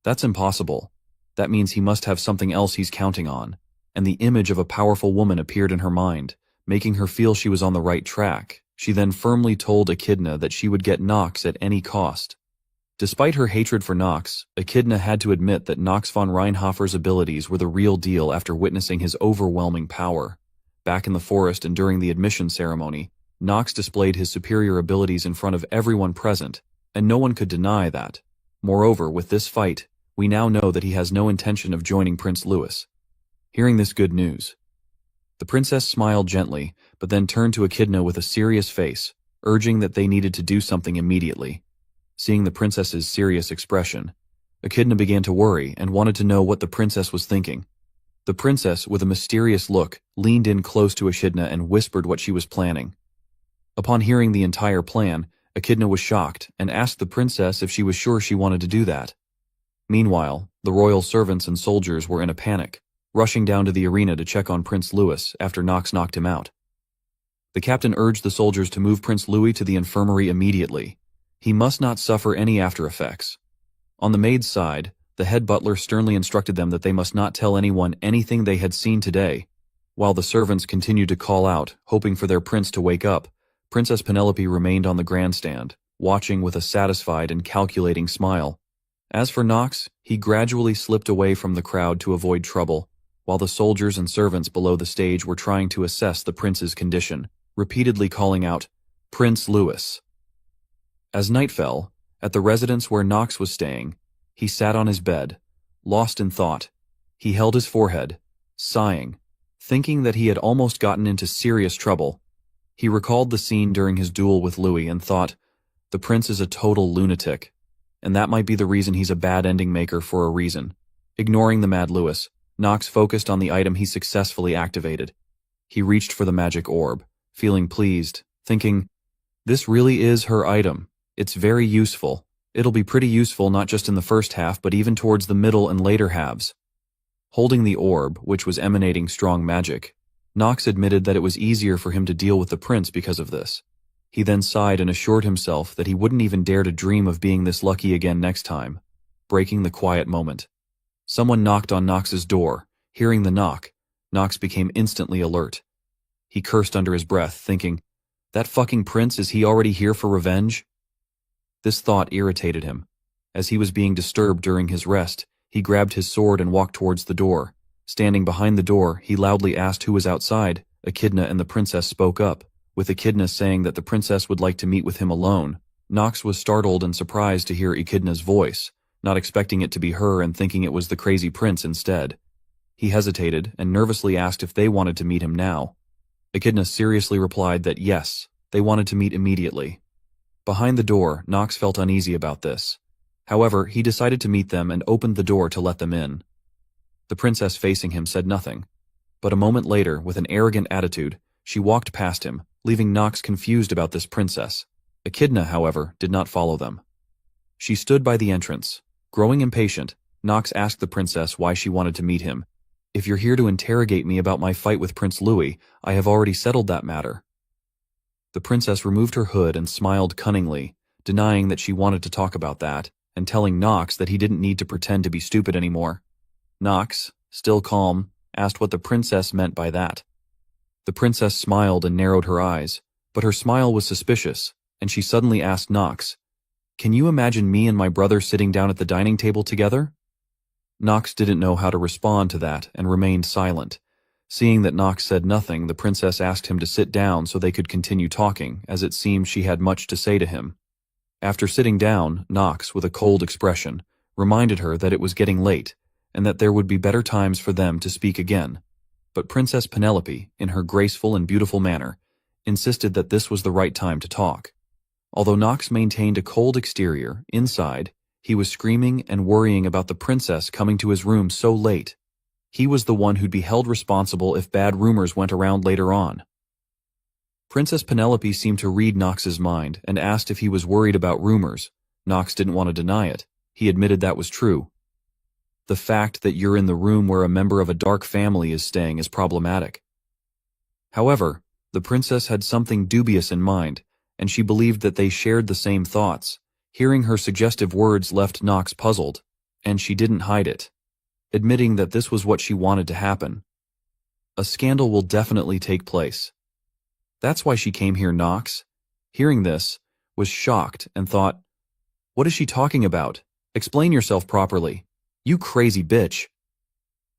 That's impossible. That means he must have something else he's counting on. And the image of a powerful woman appeared in her mind, making her feel she was on the right track. She then firmly told Echidna that she would get Knox at any cost. Despite her hatred for Knox, Echidna had to admit that Knox von Reinhofer's abilities were the real deal after witnessing his overwhelming power. Back in the forest and during the admission ceremony, Knox displayed his superior abilities in front of everyone present, and no one could deny that. Moreover, with this fight, we now know that he has no intention of joining Prince Louis. Hearing this good news, the princess smiled gently, but then turned to Echidna with a serious face, urging that they needed to do something immediately. Seeing the princess's serious expression, Echidna began to worry and wanted to know what the princess was thinking. The princess, with a mysterious look, leaned in close to Echidna and whispered what she was planning. Upon hearing the entire plan, Echidna was shocked and asked the princess if she was sure she wanted to do that. Meanwhile, the royal servants and soldiers were in a panic, rushing down to the arena to check on Prince Louis after Knox knocked him out. The captain urged the soldiers to move Prince Louis to the infirmary immediately. He must not suffer any after effects. On the maid's side, the head butler sternly instructed them that they must not tell anyone anything they had seen today. While the servants continued to call out, hoping for their prince to wake up, Princess Penelope remained on the grandstand, watching with a satisfied and calculating smile. As for Knox, he gradually slipped away from the crowd to avoid trouble, while the soldiers and servants below the stage were trying to assess the prince's condition, repeatedly calling out, "Prince Louis." As night fell, at the residence where Knox was staying, he sat on his bed, lost in thought. He held his forehead, sighing, thinking that he had almost gotten into serious trouble. He recalled the scene during his duel with Louis and thought, the prince is a total lunatic, and that might be the reason he's a bad ending maker for a reason. Ignoring the mad Louis, Knox focused on the item he successfully activated. He reached for the magic orb, feeling pleased, thinking, this really is her item. It's very useful. It'll be pretty useful not just in the first half but even towards the middle and later halves. Holding the orb, which was emanating strong magic, Knox admitted that it was easier for him to deal with the prince because of this. He then sighed and assured himself that he wouldn't even dare to dream of being this lucky again next time, breaking the quiet moment. Someone knocked on Nox's door. Hearing the knock, Nox became instantly alert. He cursed under his breath, thinking, "That fucking prince, is he already here for revenge?" This thought irritated him. As he was being disturbed during his rest, he grabbed his sword and walked towards the door. Standing behind the door, he loudly asked who was outside. Echidna and the princess spoke up, with Echidna saying that the princess would like to meet with him alone. Nox was startled and surprised to hear Echidna's voice, not expecting it to be her and thinking it was the crazy prince instead. He hesitated and nervously asked if they wanted to meet him now. Echidna seriously replied that yes, they wanted to meet immediately. Behind the door, Nox felt uneasy about this. However, he decided to meet them and opened the door to let them in. The princess facing him said nothing, but a moment later, with an arrogant attitude, she walked past him, leaving Nox confused about this princess. Echidna, however, did not follow them. She stood by the entrance. Growing impatient, Nox asked the princess why she wanted to meet him. "If you're here to interrogate me about my fight with Prince Louis, I have already settled that matter." The princess removed her hood and smiled cunningly, denying that she wanted to talk about that, and telling Nox that he didn't need to pretend to be stupid anymore. Nox, still calm, asked what the princess meant by that. The princess smiled and narrowed her eyes, but her smile was suspicious, and she suddenly asked Nox, "Can you imagine me and my brother sitting down at the dining table together?" Nox didn't know how to respond to that and remained silent. Seeing that Nox said nothing, the princess asked him to sit down so they could continue talking, as it seemed she had much to say to him. After sitting down, Nox, with a cold expression, reminded her that it was getting late, and that there would be better times for them to speak again. But Princess Penelope, in her graceful and beautiful manner, insisted that this was the right time to talk. Although Nox maintained a cold exterior, inside, he was screaming and worrying about the princess coming to his room so late. He was the one who'd be held responsible if bad rumors went around later on. Princess Penelope seemed to read Nox's mind and asked if he was worried about rumors. Nox didn't want to deny it. He admitted that was true. "The fact that you're in the room where a member of a dark family is staying is problematic." However, the princess had something dubious in mind, and she believed that they shared the same thoughts. Hearing her suggestive words left Nox puzzled, and she didn't hide it, admitting that this was what she wanted to happen. "A scandal will definitely take place. That's why she came here." Nox, hearing this, was shocked and thought, "What is she talking about? Explain yourself properly. You crazy bitch."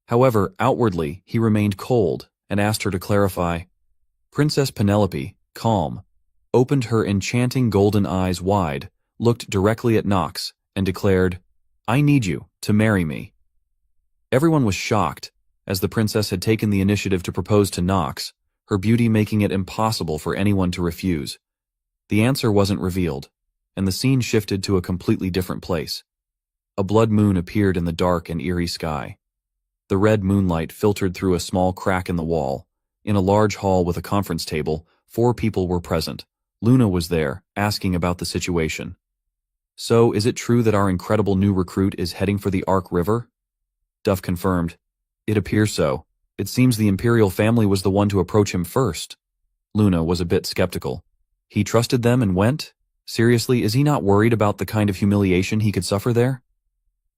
However, outwardly, he remained cold and asked her to clarify. Princess Penelope, calm, opened her enchanting golden eyes wide, looked directly at Nox, and declared, "I need you to marry me." Everyone was shocked, as the princess had taken the initiative to propose to Nox, her beauty making it impossible for anyone to refuse. The answer wasn't revealed, and the scene shifted to a completely different place. A blood moon appeared in the dark and eerie sky. The red moonlight filtered through a small crack in the wall. In a large hall with a conference table, 4 people were present. Luna was there, asking about the situation. "So, is it true that our incredible new recruit is heading for the Ark River?" Duff confirmed. "It appears so. It seems the Imperial family was the one to approach him first." Luna was a bit skeptical. "He trusted them and went? Seriously, is he not worried about the kind of humiliation he could suffer there?"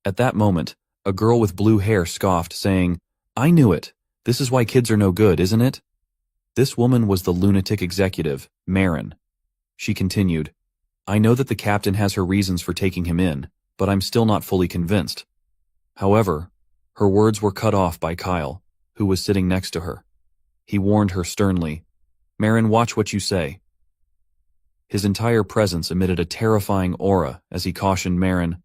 At that moment, a girl with blue hair scoffed, saying, "I knew it. This is why kids are no good, isn't it?" This woman was the lunatic executive, Marin. She continued, "I know that the captain has her reasons for taking him in, but I'm still not fully convinced." However, her words were cut off by Kyle, who was sitting next to her. He warned her sternly, "Marin, watch what you say." His entire presence emitted a terrifying aura as he cautioned Marin,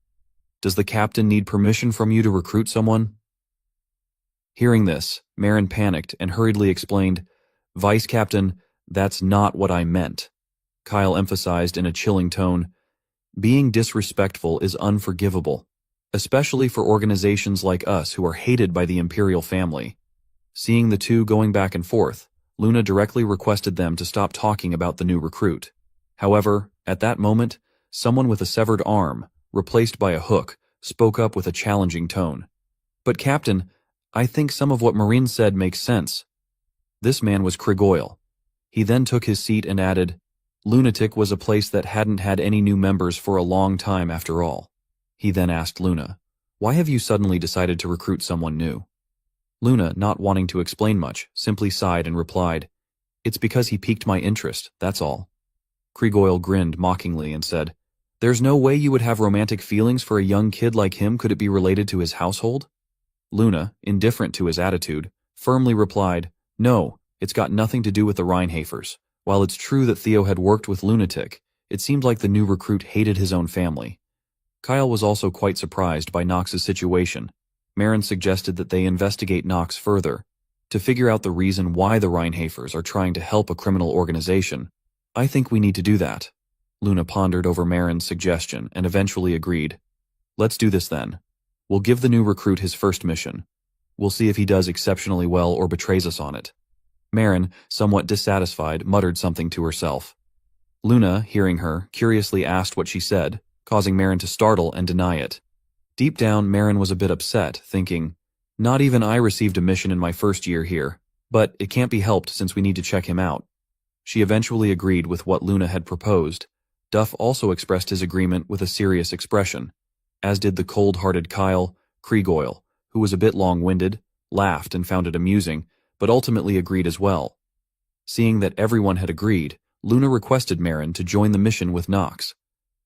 "Does the captain need permission from you to recruit someone?" Hearing this, Marin panicked and hurriedly explained, "Vice Captain, that's not what I meant." Kyle emphasized in a chilling tone, "Being disrespectful is unforgivable, especially for organizations like us who are hated by the Imperial family." Seeing the two going back and forth, Luna directly requested them to stop talking about the new recruit. However, at that moment, someone with a severed arm, replaced by a hook, spoke up with a challenging tone. "But Captain, I think some of what Marine said makes sense." This man was Krigoyle. He then took his seat and added, "Lunatic was a place that hadn't had any new members for a long time after all." He then asked Luna, Why have you suddenly decided to recruit someone new? Luna, not wanting to explain much, simply sighed and replied, It's because he piqued my interest, that's all. Krigoyle grinned mockingly and said, There's no way you would have romantic feelings for a young kid like him. Could it be related to his household? Luna, indifferent to his attitude, firmly replied, No, it's got nothing to do with the Reinhafers. While it's true that Theo had worked with Lunatic, it seemed like the new recruit hated his own family. Kyle was also quite surprised by Knox's situation. Marin suggested that they investigate Knox further, to figure out the reason why the Reinhafers are trying to help a criminal organization. I think we need to do that. Luna pondered over Marin's suggestion and eventually agreed. Let's do this then. We'll give the new recruit his first mission. We'll see if he does exceptionally well or betrays us on it. Marin, somewhat dissatisfied, muttered something to herself. Luna, hearing her, curiously asked what she said, causing Marin to startle and deny it. Deep down, Marin was a bit upset, thinking, Not even I received a mission in my first year here, but it can't be helped since we need to check him out. She eventually agreed with what Luna had proposed. Duff also expressed his agreement with a serious expression, as did the cold-hearted Kyle. Krigoyle, who was a bit long-winded, laughed and found it amusing, but ultimately agreed as well. Seeing that everyone had agreed, Luna requested Marin to join the mission with Knox.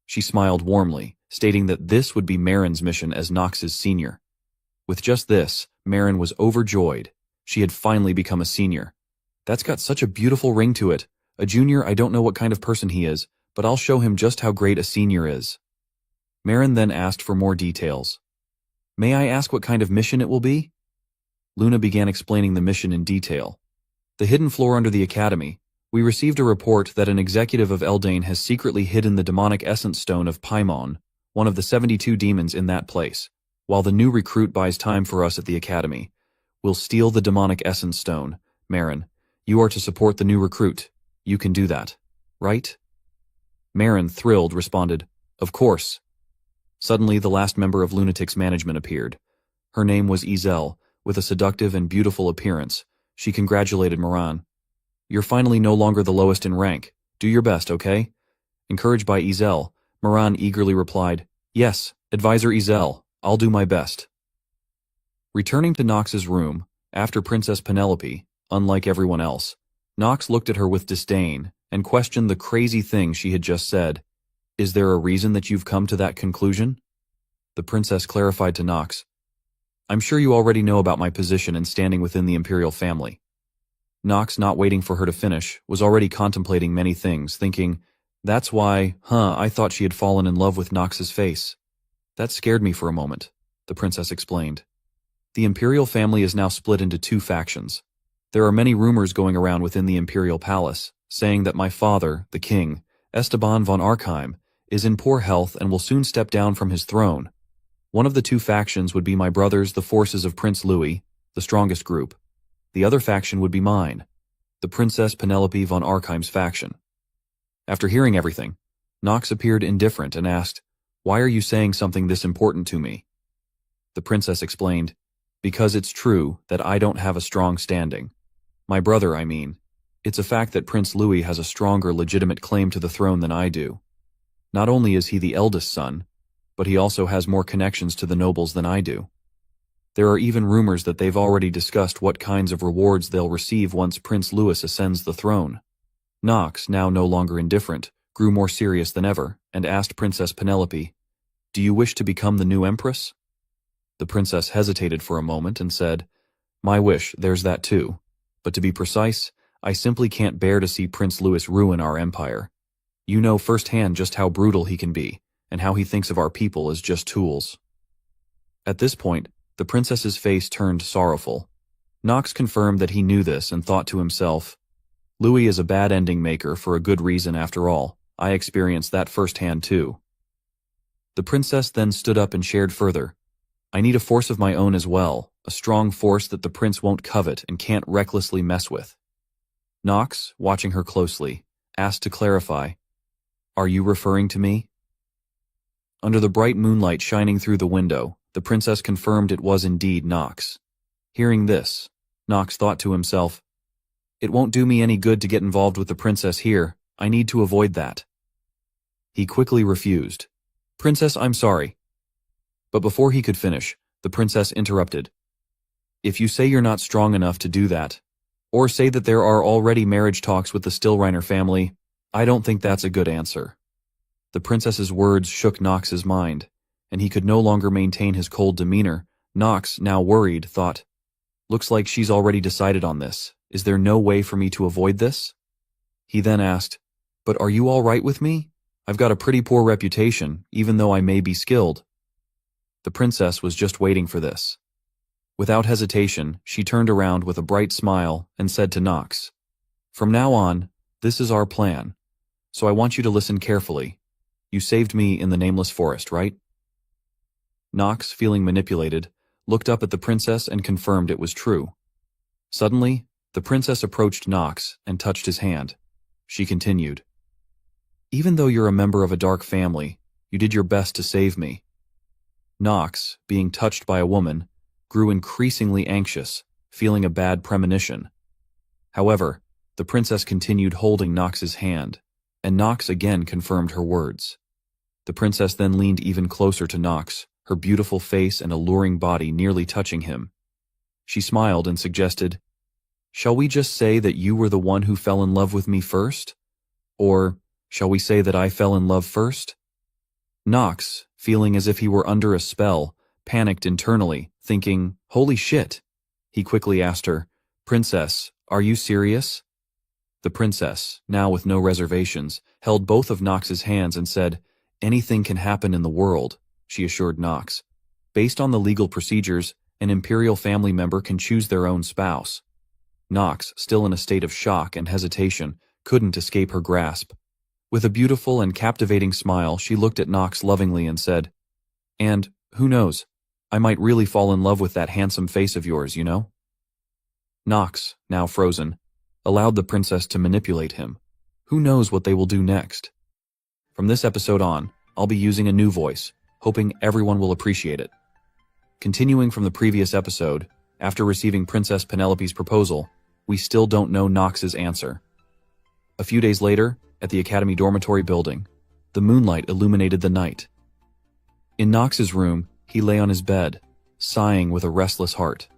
She smiled warmly, stating that this would be Marin's mission as Knox's senior. With just this, Marin was overjoyed. She had finally become a senior. That's got such a beautiful ring to it. A junior, I don't know what kind of person he is, but I'll show him just how great a senior is. Marin then asked for more details. May I ask what kind of mission it will be? Luna began explaining the mission in detail. The hidden floor under the academy. We received a report that an executive of Eldane has secretly hidden the demonic essence stone of Paimon, one of the 72 demons in that place. While the new recruit buys time for us at the academy, we'll steal the demonic essence stone. Marin, you are to support the new recruit. You can do that, right? Marin, thrilled, responded, Of course. Suddenly, the last member of Lunatic's management appeared. Her name was Ezel. With a seductive and beautiful appearance, she congratulated Moran. You're finally no longer the lowest in rank. Do your best, okay? Encouraged by Ezel, Moran eagerly replied, Yes, Advisor Ezel, I'll do my best. Returning to Knox's room, after Princess Penelope, unlike everyone else, Knox looked at her with disdain and questioned the crazy thing she had just said. Is there a reason that you've come to that conclusion? The princess clarified to Knox, I'm sure you already know about my position and standing within the imperial family. Knox, not waiting for her to finish, was already contemplating many things, thinking, That's why, I thought she had fallen in love with Knox's face. That scared me for a moment, the princess explained. The imperial family is now split into two factions. There are many rumors going around within the imperial palace, saying that my father, the king, Esteban von Arkheim, is in poor health and will soon step down from his throne. One of the two factions would be my brothers, the forces of Prince Louis, the strongest group. The other faction would be mine, the Princess Penelope von Arkheim's faction. After hearing everything, Knox appeared indifferent and asked, Why are you saying something this important to me? The princess explained, Because it's true that I don't have a strong standing. My brother, I mean. It's a fact that Prince Louis has a stronger legitimate claim to the throne than I do. Not only is he the eldest son, but he also has more connections to the nobles than I do. There are even rumors that they've already discussed what kinds of rewards they'll receive once Prince Louis ascends the throne. Knox, now no longer indifferent, grew more serious than ever, and asked Princess Penelope, Do you wish to become the new empress? The princess hesitated for a moment and said, My wish, there's that too. But to be precise, I simply can't bear to see Prince Louis ruin our empire. You know firsthand just how brutal he can be, and how he thinks of our people as just tools. At this point, the princess's face turned sorrowful. Knox confirmed that he knew this and thought to himself, Louis is a bad ending maker for a good reason after all. I experienced that firsthand too. The princess then stood up and shared further. I need a force of my own as well, a strong force that the prince won't covet and can't recklessly mess with. Knox, watching her closely, asked to clarify, Are you referring to me? Under the bright moonlight shining through the window, the princess confirmed it was indeed Knox. Hearing this, Knox thought to himself, It won't do me any good to get involved with the princess here. I need to avoid that. He quickly refused. Princess, I'm sorry. But before he could finish, the princess interrupted. If you say you're not strong enough to do that, or say that there are already marriage talks with the Stillreiner family, I don't think that's a good answer. The princess's words shook Knox's mind, and he could no longer maintain his cold demeanor. Knox, now worried, thought, looks like she's already decided on this. Is there no way for me to avoid this? He then asked, but are you all right with me? I've got a pretty poor reputation, even though I may be skilled. The princess was just waiting for this. Without hesitation, she turned around with a bright smile and said to Knox, from now on, this is our plan. So I want you to listen carefully. You saved me in the nameless forest, right? Knox, feeling manipulated, looked up at the princess and confirmed it was true. Suddenly, the princess approached Knox and touched his hand. She continued, even though you're a member of a dark family, you did your best to save me. Knox, being touched by a woman, grew increasingly anxious, feeling a bad premonition. However, the princess continued holding Knox's hand, and Knox again confirmed her words. The princess then leaned even closer to Knox, her beautiful face and alluring body nearly touching him. She smiled and suggested, shall we just say that you were the one who fell in love with me first? Or shall we say that I fell in love first? Knox, feeling as if he were under a spell, panicked internally, thinking, holy shit. He quickly asked her, Princess, are you serious? The princess, now with no reservations, held both of Knox's hands and said, anything can happen in the world, she assured Knox. Based on the legal procedures, an imperial family member can choose their own spouse. Knox, still in a state of shock and hesitation, couldn't escape her grasp. With a beautiful and captivating smile, she looked at Knox lovingly and said, and, who knows, I might really fall in love with that handsome face of yours, you know? Knox, now frozen, allowed the princess to manipulate him. Who knows what they will do next? From this episode on, I'll be using a new voice, hoping everyone will appreciate it. Continuing from the previous episode, after receiving Princess Penelope's proposal, we still don't know Knox's answer. A few days later, at the Academy dormitory building, the moonlight illuminated the night. In Knox's room, he lay on his bed, sighing with a restless heart.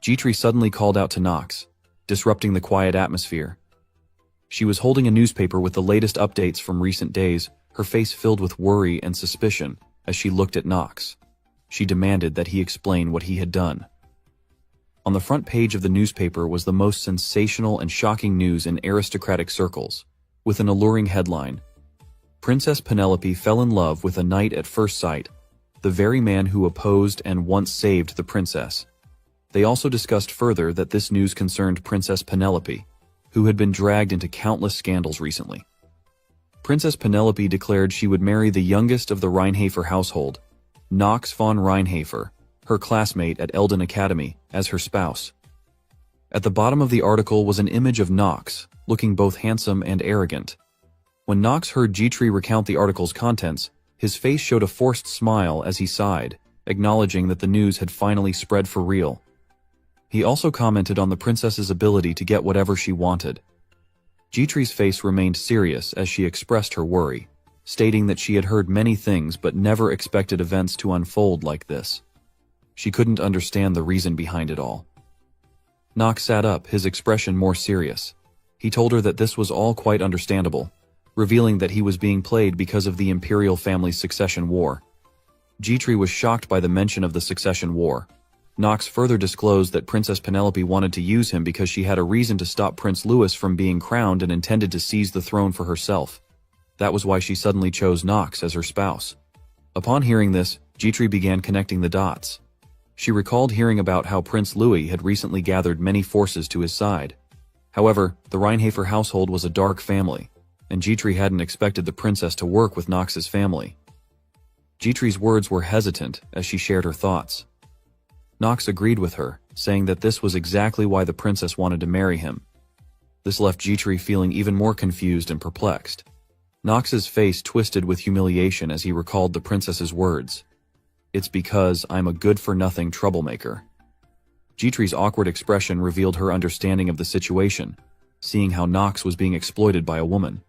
Jitri suddenly called out to Knox, disrupting the quiet atmosphere. She was holding a newspaper with the latest updates from recent days, her face filled with worry and suspicion as she looked at Knox. She demanded that he explain what he had done. On the front page of the newspaper was the most sensational and shocking news in aristocratic circles, with an alluring headline, Princess Penelope fell in love with a knight at first sight, the very man who opposed and once saved the princess. They also discussed further that this news concerned Princess Penelope, who had been dragged into countless scandals recently. Princess Penelope declared she would marry the youngest of the Reinhafer household, Knox von Reinhafer, her classmate at Eldon Academy, as her spouse. At the bottom of the article was an image of Knox, looking both handsome and arrogant. When Knox heard Jitri recount the article's contents, his face showed a forced smile as he sighed, acknowledging that the news had finally spread for real. He also commented on the princess's ability to get whatever she wanted. Jitri's face remained serious as she expressed her worry, stating that she had heard many things but never expected events to unfold like this. She couldn't understand the reason behind it all. Knox sat up, his expression more serious. He told her that this was all quite understandable, revealing that he was being played because of the imperial family's succession war. Jitri was shocked by the mention of the succession war. Knox further disclosed that Princess Penelope wanted to use him because she had a reason to stop Prince Louis from being crowned and intended to seize the throne for herself. That was why she suddenly chose Knox as her spouse. Upon hearing this, Jitri began connecting the dots. She recalled hearing about how Prince Louis had recently gathered many forces to his side. However, the Reinhafer household was a dark family, and Jitri hadn't expected the princess to work with Knox's family. Jitri's words were hesitant as she shared her thoughts. Knox agreed with her, saying that this was exactly why the princess wanted to marry him. This left Jitri feeling even more confused and perplexed. Knox's face twisted with humiliation as he recalled the princess's words. It's because I'm a good-for-nothing troublemaker. Jitri's awkward expression revealed her understanding of the situation, seeing how Knox was being exploited by a woman.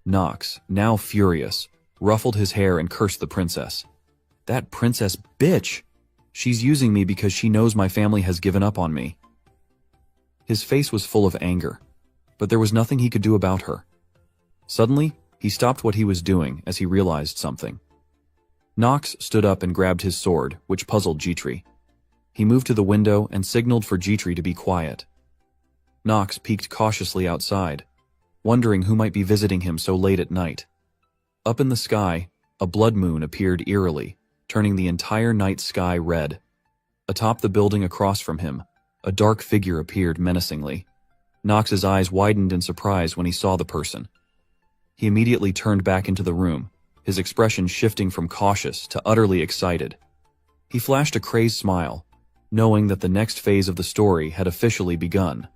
Knox, now furious, ruffled his hair and cursed the princess. That princess bitch! She's using me because she knows my family has given up on me. His face was full of anger, but there was nothing he could do about her. Suddenly, he stopped what he was doing as he realized something. Nox stood up and grabbed his sword, which puzzled Jitri. He moved to the window and signaled for Jitri to be quiet. Nox peeked cautiously outside, wondering who might be visiting him so late at night. Up in the sky, a blood moon appeared eerily, turning the entire night sky red. Atop the building across from him, a dark figure appeared menacingly. Nox's eyes widened in surprise when he saw the person. He immediately turned back into the room, his expression shifting from cautious to utterly excited. He flashed a crazed smile, knowing that the next phase of the story had officially begun.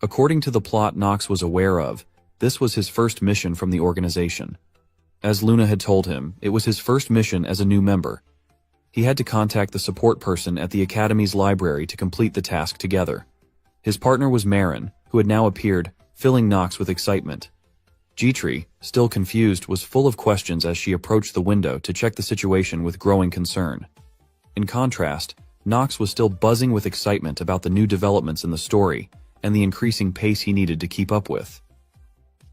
According to the plot Nox was aware of, this was his first mission from the organization. As Luna had told him, it was his first mission as a new member. He had to contact the support person at the Academy's library to complete the task together. His partner was Marin, who had now appeared, filling Nox with excitement. Jitri, still confused, was full of questions as she approached the window to check the situation with growing concern. In contrast, Nox was still buzzing with excitement about the new developments in the story and the increasing pace he needed to keep up with.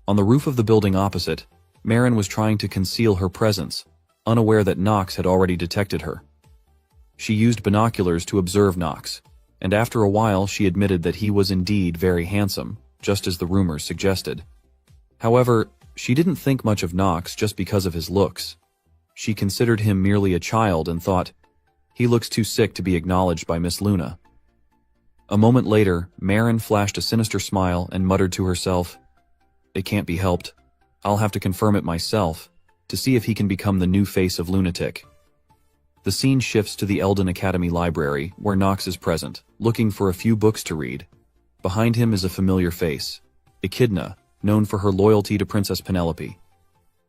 On the roof of the building opposite, Marin was trying to conceal her presence, unaware that Nox had already detected her. She used binoculars to observe Nox, and after a while she admitted that he was indeed very handsome, just as the rumors suggested. However, she didn't think much of Nox just because of his looks. She considered him merely a child and thought, he looks too sick to be acknowledged by Miss Luna. A moment later, Marin flashed a sinister smile and muttered to herself, "It can't be helped. I'll have to confirm it myself, to see if he can become the new face of Lunatic." The scene shifts to the Eldon Academy library, where Nox is present, looking for a few books to read. Behind him is a familiar face, Echidna, known for her loyalty to Princess Penelope.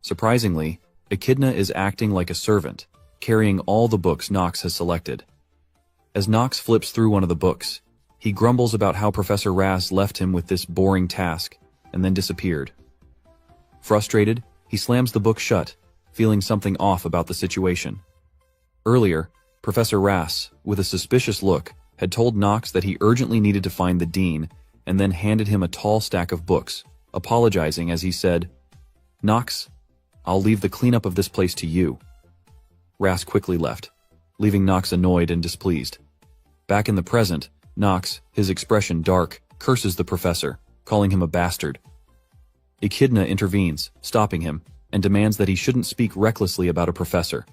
Surprisingly, Echidna is acting like a servant, carrying all the books Nox has selected. As Nox flips through one of the books, he grumbles about how Professor Ras left him with this boring task, and then disappeared. Frustrated, he slams the book shut, feeling something off about the situation. Earlier, Professor Ras, with a suspicious look, had told Nox that he urgently needed to find the dean, and then handed him a tall stack of books, apologizing as he said, "Nox, I'll leave the cleanup of this place to you." Ras quickly left, leaving Nox annoyed and displeased. Back in the present, Nox, his expression dark, curses the professor, calling him a bastard. Echidna intervenes, stopping him, and demands that he shouldn't speak recklessly about a professor.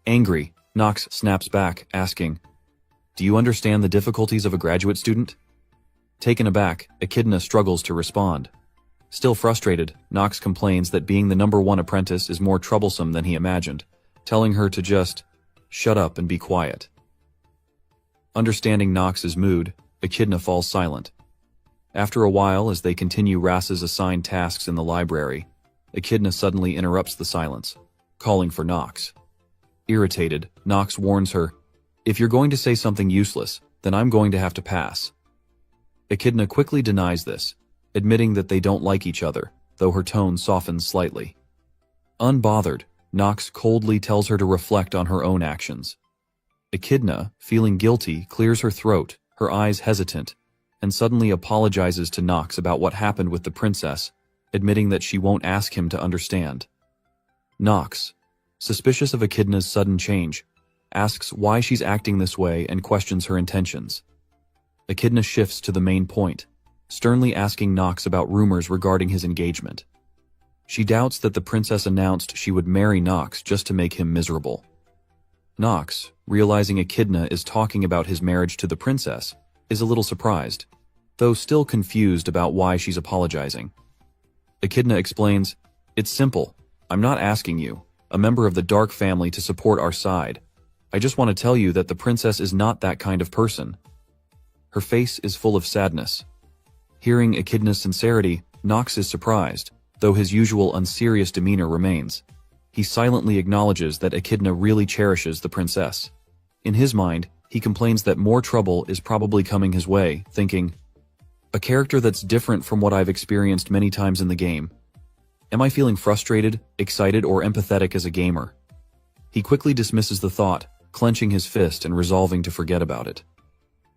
Angry, Nox snaps back, asking, "Do you understand the difficulties of a graduate student?" Taken aback, Echidna struggles to respond. Still frustrated, Nox complains that being the #1 apprentice is more troublesome than he imagined, telling her to just shut up and be quiet. Understanding Nox's mood, Echidna falls silent. After a while, as they continue Ras's assigned tasks in the library, Echidna suddenly interrupts the silence, calling for Nox. Irritated, Nox warns her, "If you're going to say something useless, then I'm going to have to pass." Echidna quickly denies this, admitting that they don't like each other, though her tone softens slightly. Unbothered, Nox coldly tells her to reflect on her own actions. Echidna, feeling guilty, clears her throat, her eyes hesitant, and suddenly apologizes to Nox about what happened with the princess, admitting that she won't ask him to understand. Nox, suspicious of Echidna's sudden change, asks why she's acting this way and questions her intentions. Echidna shifts to the main point, sternly asking Nox about rumors regarding his engagement. She doubts that the princess announced she would marry Nox just to make him miserable. Nox, realizing Echidna is talking about his marriage to the princess, is a little surprised, though still confused about why she's apologizing. Echidna explains, "It's simple. I'm not asking you, a member of the Dark family, to support our side. I just want to tell you that the princess is not that kind of person." Her face is full of sadness. Hearing Echidna's sincerity, Nox is surprised, though his usual unserious demeanor remains. He silently acknowledges that Echidna really cherishes the princess. In his mind, he complains that more trouble is probably coming his way, thinking, "A character that's different from what I've experienced many times in the game. Am I feeling frustrated, excited, or empathetic as a gamer?" He quickly dismisses the thought, clenching his fist and resolving to forget about it.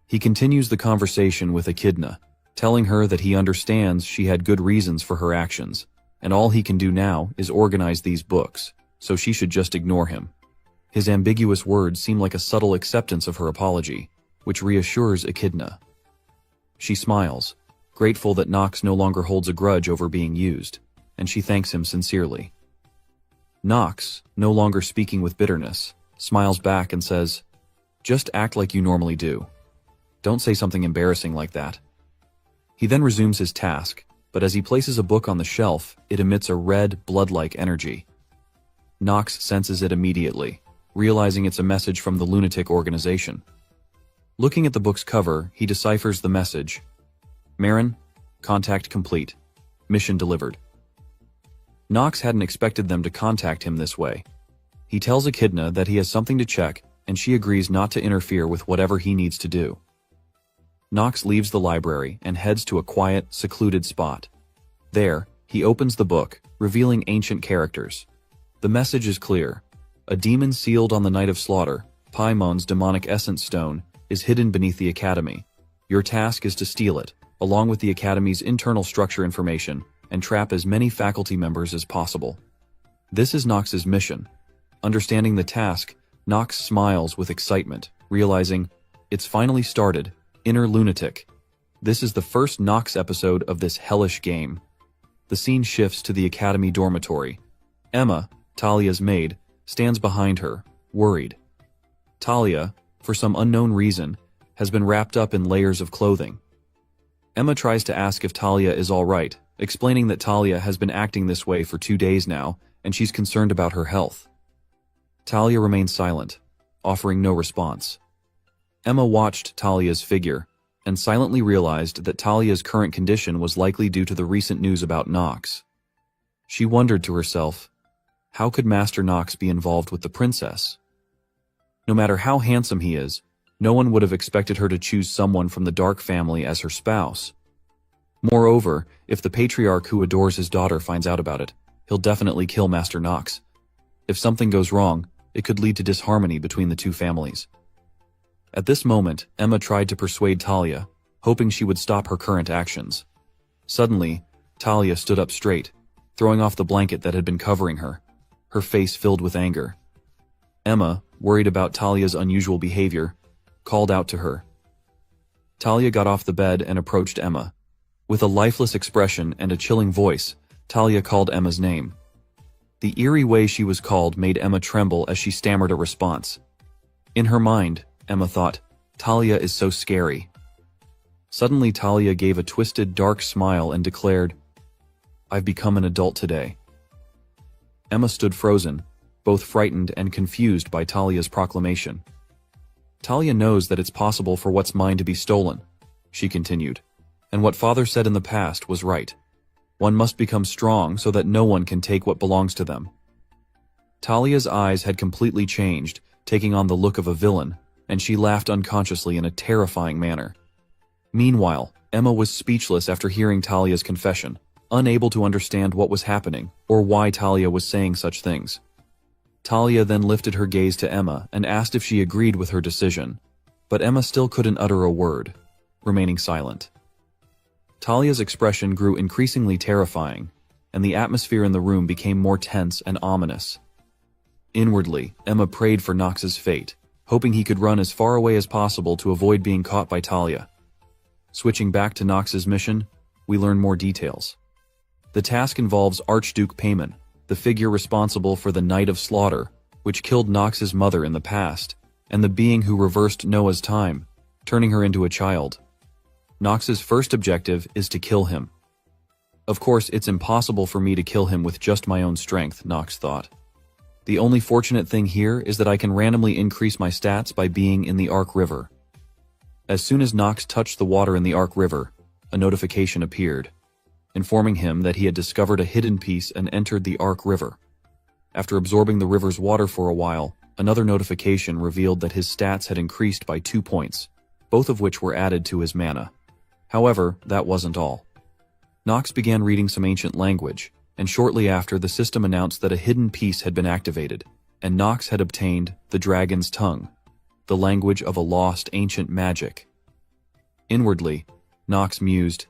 He continues the conversation with Echidna, telling her that he understands she had good reasons for her actions, and all he can do now is organize these books, so she should just ignore him. His ambiguous words seem like a subtle acceptance of her apology, which reassures Echidna. She smiles, grateful that Nox no longer holds a grudge over being used, and she thanks him sincerely. Nox, no longer speaking with bitterness, smiles back and says, "Just act like you normally do. Don't say something embarrassing like that." He then resumes his task, but as he places a book on the shelf, it emits a red, blood-like energy. Nox senses it immediately, realizing it's a message from the lunatic organization. Looking at the book's cover, he deciphers the message. Marin, contact complete. Mission delivered. Nox hadn't expected them to contact him this way. He tells Echidna that he has something to check, and she agrees not to interfere with whatever he needs to do. Nox leaves the library and heads to a quiet, secluded spot. There, he opens the book, revealing ancient characters. The message is clear. A demon sealed on the night of slaughter, Paimon's demonic essence stone, is hidden beneath the academy. Your task is to steal it, along with the academy's internal structure information, and trap as many faculty members as possible. This is Nox's mission. Understanding the task, Nox smiles with excitement, realizing, it's finally started, Inner Lunatic. This is the first Nox episode of this hellish game. The scene shifts to the academy dormitory. Emma, Talia's maid, stands behind her, worried. Talia, for some unknown reason, has been wrapped up in layers of clothing. Emma tries to ask if Talia is all right, explaining that Talia has been acting this way for 2 days now, and she's concerned about her health. Talia remains silent, offering no response. Emma watched Talia's figure, and silently realized that Talia's current condition was likely due to the recent news about Nox. She wondered to herself, how could Master Nox be involved with the princess? No matter how handsome he is, no one would have expected her to choose someone from the Dark family as her spouse. Moreover, if the patriarch who adores his daughter finds out about it, he'll definitely kill Master Nox. If something goes wrong, it could lead to disharmony between the two families. At this moment, Emma tried to persuade Talia, hoping she would stop her current actions. Suddenly, Talia stood up straight, throwing off the blanket that had been covering her, her face filled with anger. Emma, worried about Talia's unusual behavior, called out to her. Talia got off the bed and approached Emma. With a lifeless expression and a chilling voice, Talia called Emma's name. The eerie way she was called made Emma tremble as she stammered a response. In her mind, Emma thought, Talia is so scary. Suddenly Talia gave a twisted, dark smile and declared, I've become an adult today. Emma stood frozen, both frightened and confused by Talia's proclamation. Talia knows that it's possible for what's mine to be stolen, she continued, and what father said in the past was right. One must become strong so that no one can take what belongs to them. Talia's eyes had completely changed, taking on the look of a villain, and she laughed unconsciously in a terrifying manner. Meanwhile, Emma was speechless after hearing Talia's confession, unable to understand what was happening or why Talia was saying such things. Talia then lifted her gaze to Emma and asked if she agreed with her decision, but Emma still couldn't utter a word, remaining silent. Talia's expression grew increasingly terrifying, and the atmosphere in the room became more tense and ominous. Inwardly, Emma prayed for Nox's fate, hoping he could run as far away as possible to avoid being caught by Talia. Switching back to Nox's mission, we learn more details. The task involves Archduke Paimon, the figure responsible for the Night of Slaughter, which killed Nox's mother in the past, and the being who reversed Noah's time, turning her into a child. Nox's first objective is to kill him. Of course, it's impossible for me to kill him with just my own strength, Nox thought. The only fortunate thing here is that I can randomly increase my stats by being in the Ark River. As soon as Nox touched the water in the Ark River, a notification appeared, informing him that he had discovered a hidden piece and entered the Ark River. After absorbing the river's water for a while, another notification revealed that his stats had increased by 2 points, both of which were added to his mana. However, that wasn't all. Nox began reading some ancient language, and shortly after the system announced that a hidden piece had been activated, and Nox had obtained the dragon's tongue, the language of a lost ancient magic. Inwardly, Nox mused,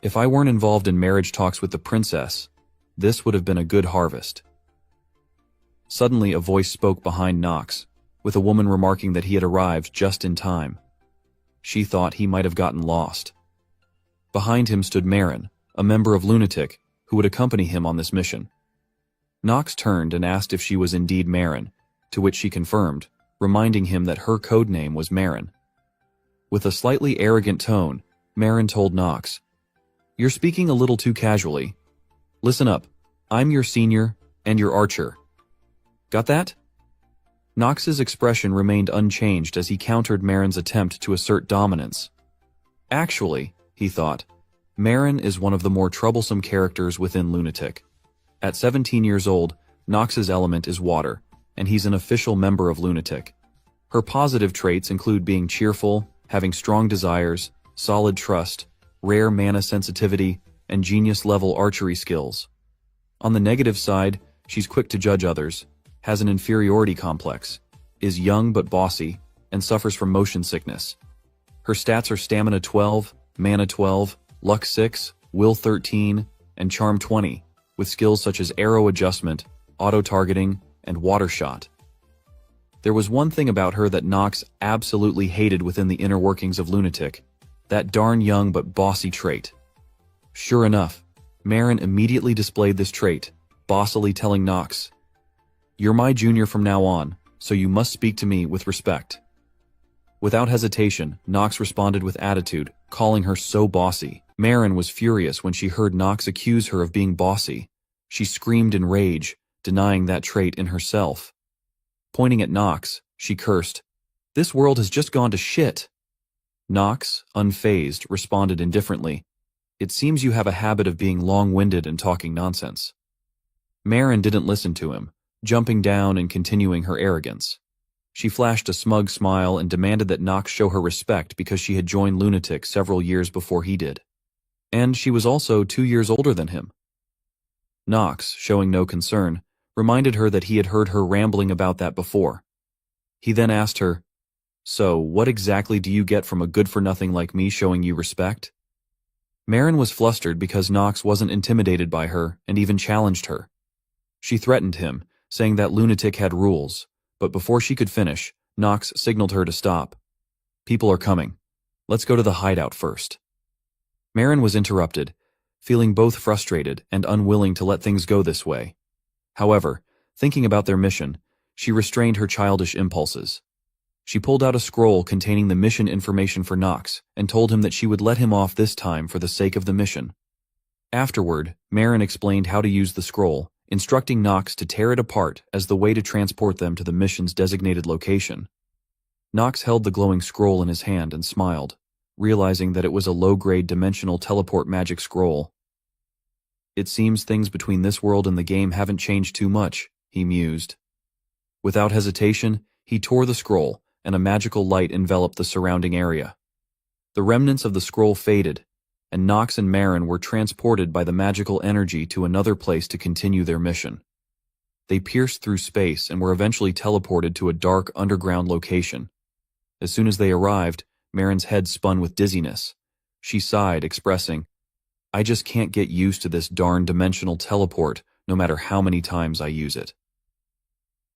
"If I weren't involved in marriage talks with the princess, this would have been a good harvest." Suddenly a voice spoke behind Nox, with a woman remarking that he had arrived just in time. She thought he might have gotten lost. Behind him stood Marin, a member of Lunatic, who would accompany him on this mission. Nox turned and asked if she was indeed Marin, to which she confirmed, reminding him that her code name was Marin. With a slightly arrogant tone, Marin told Nox, "You're speaking a little too casually. Listen up, I'm your senior and your archer. Got that?" Nox's expression remained unchanged as he countered Marin's attempt to assert dominance. Actually, he thought, Marin is one of the more troublesome characters within Lunatic. At 17 years old, Nox's element is water, and he's an official member of Lunatic. Her positive traits include being cheerful, having strong desires, solid trust, rare mana sensitivity, and genius-level archery skills. On the negative side, she's quick to judge others, has an inferiority complex, is young but bossy, and suffers from motion sickness. Her stats are Stamina 12, Mana 12, Luck 6, Will 13, and Charm 20, with skills such as arrow adjustment, auto-targeting, and water shot. There was one thing about her that Nox absolutely hated within the inner workings of Lunatic, that darn young but bossy trait. Sure enough, Marin immediately displayed this trait, bossily telling Nox, "You're my junior from now on, so you must speak to me with respect." Without hesitation, Nox responded with attitude, calling her so bossy. Marin was furious when she heard Nox accuse her of being bossy. She screamed in rage, denying that trait in herself. Pointing at Nox, she cursed, "This world has just gone to shit." Nox, unfazed, responded indifferently, "It seems you have a habit of being long-winded and talking nonsense." Marin didn't listen to him, jumping down and continuing her arrogance. She flashed a smug smile and demanded that Nox show her respect because she had joined Lunatic several years before he did. And she was also 2 years older than him. Nox, showing no concern, reminded her that he had heard her rambling about that before. He then asked her, "So, what exactly do you get from a good-for-nothing like me showing you respect?" Marin was flustered because Nox wasn't intimidated by her and even challenged her. She threatened him, saying that Lunatic had rules, but before she could finish, Nox signaled her to stop. "People are coming. Let's go to the hideout first." Marin was interrupted, feeling both frustrated and unwilling to let things go this way. However, thinking about their mission, she restrained her childish impulses. She pulled out a scroll containing the mission information for Nox and told him that she would let him off this time for the sake of the mission. Afterward, Marin explained how to use the scroll, instructing Nox to tear it apart as the way to transport them to the mission's designated location. Nox held the glowing scroll in his hand and smiled, realizing that it was a low-grade dimensional teleport magic scroll. "It seems things between this world and the game haven't changed too much," he mused. Without hesitation, he tore the scroll, and a magical light enveloped the surrounding area. The remnants of the scroll faded, and Nox and Marin were transported by the magical energy to another place to continue their mission. They pierced through space and were eventually teleported to a dark underground location. As soon as they arrived, Marin's head spun with dizziness. She sighed, expressing, "I just can't get used to this darn dimensional teleport, no matter how many times I use it."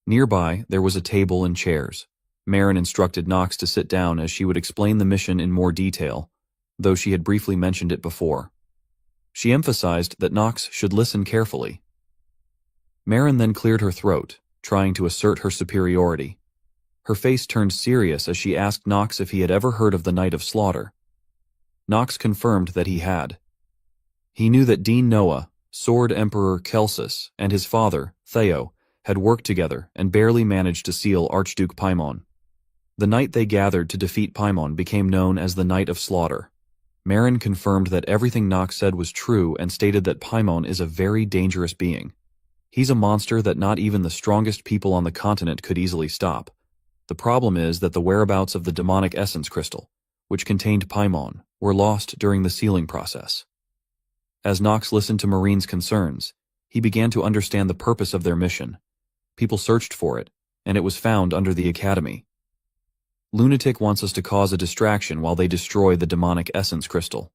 Nearby, there was a table and chairs. Marin instructed Nox to sit down as she would explain the mission in more detail, though she had briefly mentioned it before. She emphasized that Nox should listen carefully. Marin then cleared her throat, trying to assert her superiority. Her face turned serious as she asked Nox if he had ever heard of the Night of Slaughter. Nox confirmed that he had. He knew that Dean Noah, Sword Emperor Kelsus, and his father, Theo, had worked together and barely managed to seal Archduke Paimon. The night they gathered to defeat Paimon became known as the Night of Slaughter. Marin confirmed that everything Nox said was true and stated that Paimon is a very dangerous being. He's a monster that not even the strongest people on the continent could easily stop. The problem is that the whereabouts of the demonic essence crystal, which contained Paimon, were lost during the sealing process. As Nox listened to Marine's concerns, he began to understand the purpose of their mission. People searched for it, and it was found under the academy. Lunatic wants us to cause a distraction while they destroy the demonic essence crystal.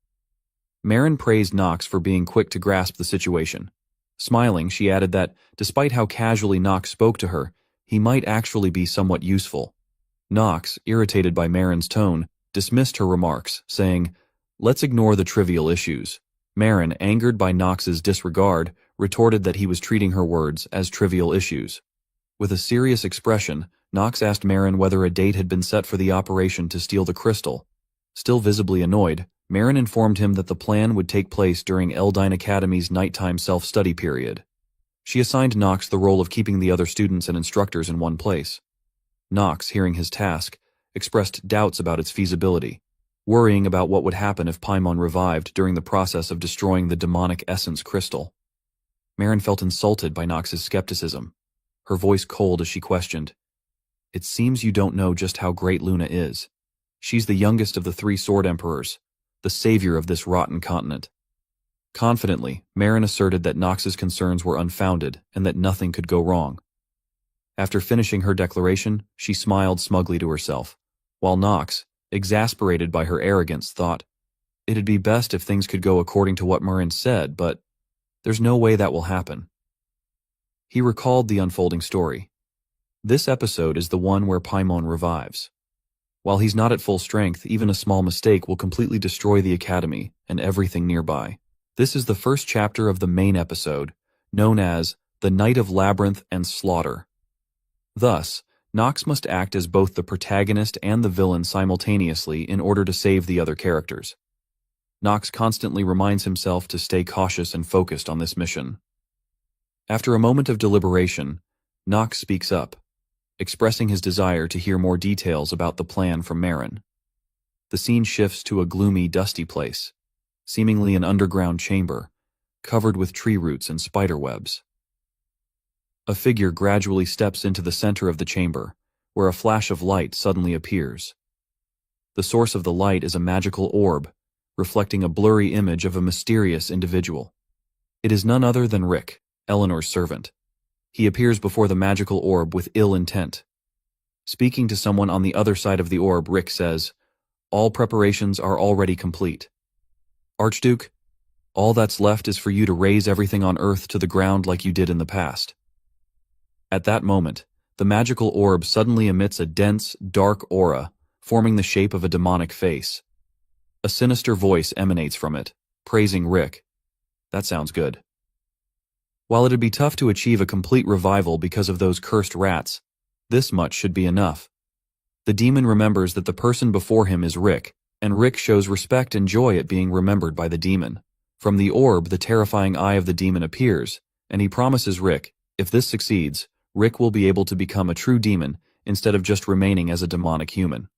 Marin praised Nox for being quick to grasp the situation. Smiling, she added that, despite how casually Nox spoke to her, he might actually be somewhat useful. Nox, irritated by Marin's tone, dismissed her remarks, saying, "Let's ignore the trivial issues." Marin, angered by Nox's disregard, retorted that he was treating her words as trivial issues. With a serious expression, Nox asked Marin whether a date had been set for the operation to steal the crystal. Still visibly annoyed, Marin informed him that the plan would take place during Eldine Academy's nighttime self-study period. She assigned Nox the role of keeping the other students and instructors in one place. Nox, hearing his task, expressed doubts about its feasibility, worrying about what would happen if Paimon revived during the process of destroying the demonic essence crystal. Marin felt insulted by Nox's skepticism, her voice cold as she questioned, "It seems you don't know just how great Luna is. She's the youngest of the 3 Sword Emperors, the savior of this rotten continent." Confidently, Marin asserted that Nox's concerns were unfounded and that nothing could go wrong. After finishing her declaration, she smiled smugly to herself, while Nox, exasperated by her arrogance, thought, "It'd be best if things could go according to what Marin said, but there's no way that will happen." He recalled the unfolding story. This episode is the one where Paimon revives. While he's not at full strength, even a small mistake will completely destroy the academy and everything nearby. This is the first chapter of the main episode, known as The Night of Labyrinth and Slaughter. Thus, Nox must act as both the protagonist and the villain simultaneously in order to save the other characters. Nox constantly reminds himself to stay cautious and focused on this mission. After a moment of deliberation, Nox speaks up, expressing his desire to hear more details about the plan from Marin. The scene shifts to a gloomy, dusty place, seemingly an underground chamber, covered with tree roots and spider webs. A figure gradually steps into the center of the chamber, where a flash of light suddenly appears. The source of the light is a magical orb, reflecting a blurry image of a mysterious individual. It is none other than Rick, Eleanor's servant. He appears before the magical orb with ill intent. Speaking to someone on the other side of the orb, Rick says, "All preparations are already complete. Archduke, all that's left is for you to raze everything on Earth to the ground like you did in the past." At that moment, the magical orb suddenly emits a dense, dark aura, forming the shape of a demonic face. A sinister voice emanates from it, praising Rick. That sounds good. While it'd be tough to achieve a complete revival because of those cursed rats, this much should be enough. The demon remembers that the person before him is Rick, and Rick shows respect and joy at being remembered by the demon. From the orb, the terrifying eye of the demon appears, and he promises Rick, if this succeeds, Rick will be able to become a true demon instead of just remaining as a demonic human.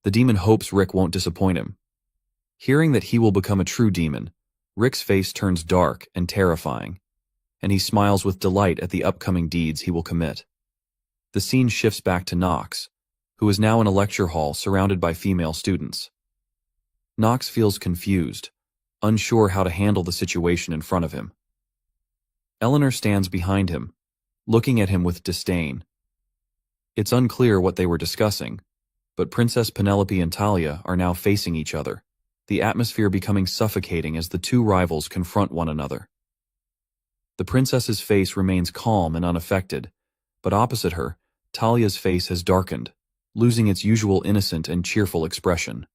The demon hopes Rick won't disappoint him. Hearing that he will become a true demon, Rick's face turns dark and terrifying, and he smiles with delight at the upcoming deeds he will commit. The scene shifts back to Nox, who is now in a lecture hall surrounded by female students. Nox feels confused, unsure how to handle the situation in front of him. Eleanor stands behind him, looking at him with disdain. It's unclear what they were discussing, but Princess Penelope and Talia are now facing each other, the atmosphere becoming suffocating as the 2 rivals confront one another. The princess's face remains calm and unaffected, but opposite her, Talia's face has darkened, losing its usual innocent and cheerful expression.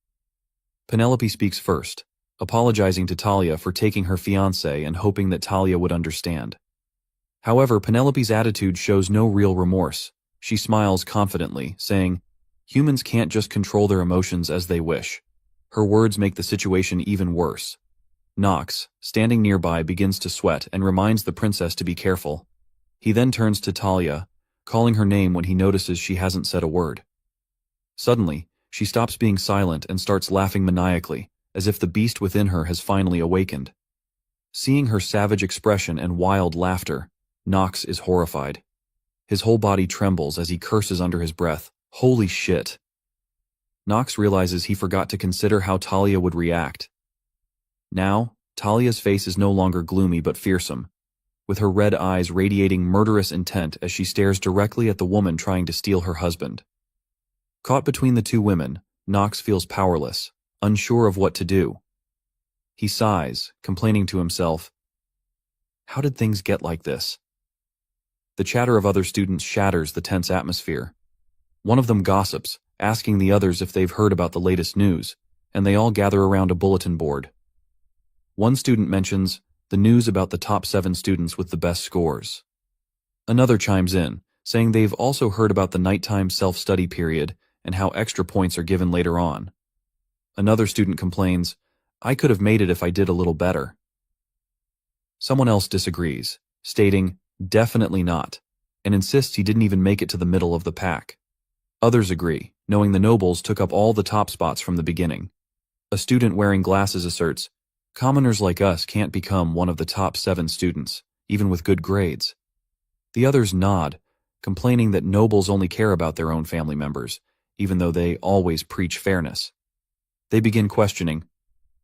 Penelope speaks first, apologizing to Talia for taking her fiancé and hoping that Talia would understand. However, Penelope's attitude shows no real remorse. She smiles confidently, saying, "Humans can't just control their emotions as they wish." Her words make the situation even worse. Nox, standing nearby, begins to sweat and reminds the princess to be careful. He then turns to Talia, calling her name when he notices she hasn't said a word. Suddenly, she stops being silent and starts laughing maniacally, as if the beast within her has finally awakened. Seeing her savage expression and wild laughter, Nox is horrified. His whole body trembles as he curses under his breath, "Holy shit!" Nox realizes he forgot to consider how Talia would react. Now, Talia's face is no longer gloomy but fearsome. with her red eyes radiating murderous intent as she stares directly at the woman trying to steal her husband. Caught between the two women, Knox feels powerless, unsure of what to do. He sighs, complaining to himself, "How did things get like this?" The chatter of other students shatters the tense atmosphere. One of them gossips, asking the others if they've heard about the latest news, and they all gather around a bulletin board. One student mentions the news about the top 7 students with the best scores. Another chimes in, saying they've also heard about the nighttime self-study period and how extra points are given later on. Another student complains, "I could have made it if I did a little better." Someone else disagrees, stating, "Definitely not," and insists he didn't even make it to the middle of the pack. Others agree, knowing the nobles took up all the top spots from the beginning. A student wearing glasses asserts, "Commoners like us can't become one of the top 7 students, even with good grades." The others nod, complaining that nobles only care about their own family members, even though they always preach fairness. They begin questioning,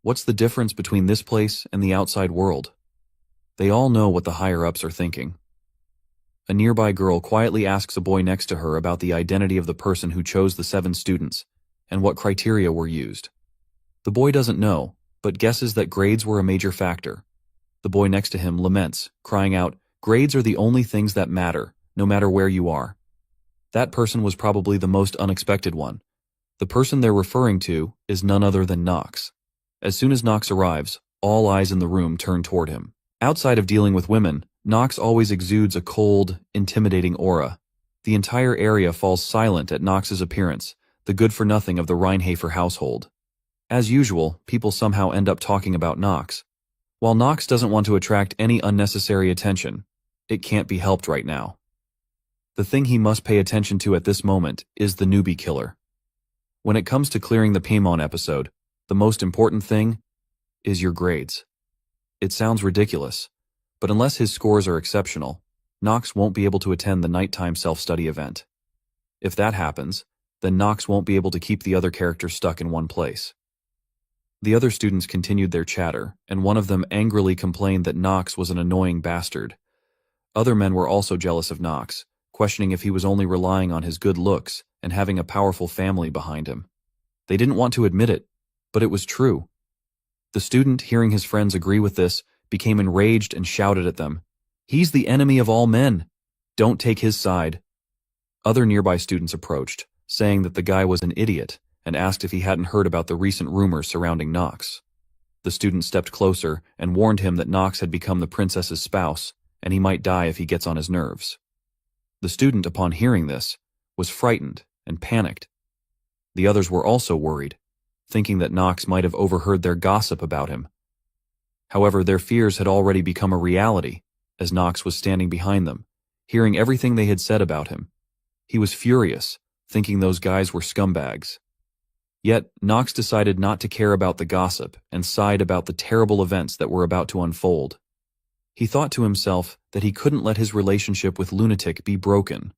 what's the difference between this place and the outside world? They all know what the higher-ups are thinking. A nearby girl quietly asks a boy next to her about the identity of the person who chose the 7 students and what criteria were used. The boy doesn't know, but guesses that grades were a major factor. The boy next to him laments, crying out, "Grades are the only things that matter, no matter where you are." That person was probably the most unexpected one. The person they're referring to is none other than Knox. As soon as Knox arrives, all eyes in the room turn toward him. Outside of dealing with women, Knox always exudes a cold, intimidating aura. The entire area falls silent at Knox's appearance, the good-for-nothing of the Reincarnated household. As usual, people somehow end up talking about Knox. While Knox doesn't want to attract any unnecessary attention, it can't be helped right now. The thing he must pay attention to at this moment is the newbie killer. When it comes to clearing the Paimon episode, the most important thing is your grades. It sounds ridiculous, but unless his scores are exceptional, Knox won't be able to attend the nighttime self-study event. If that happens, then Knox won't be able to keep the other characters stuck in one place. The other students continued their chatter, and one of them angrily complained that Knox was an annoying bastard. Other men were also jealous of Knox, questioning if he was only relying on his good looks and having a powerful family behind him. They didn't want to admit it, but it was true. The student, hearing his friends agree with this, became enraged and shouted at them, "He's the enemy of all men. Don't take his side." Other nearby students approached, saying that the guy was an idiot, and asked if he hadn't heard about the recent rumors surrounding Knox. The student stepped closer and warned him that Knox had become the princess's spouse, and he might die if he gets on his nerves. The student, upon hearing this, was frightened and panicked. The others were also worried, thinking that Knox might have overheard their gossip about him. However, their fears had already become a reality, as Knox was standing behind them, hearing everything they had said about him. He was furious, thinking those guys were scumbags. Yet, Knox decided not to care about the gossip and sighed about the terrible events that were about to unfold. He thought to himself that he couldn't let his relationship with Lunatic be broken.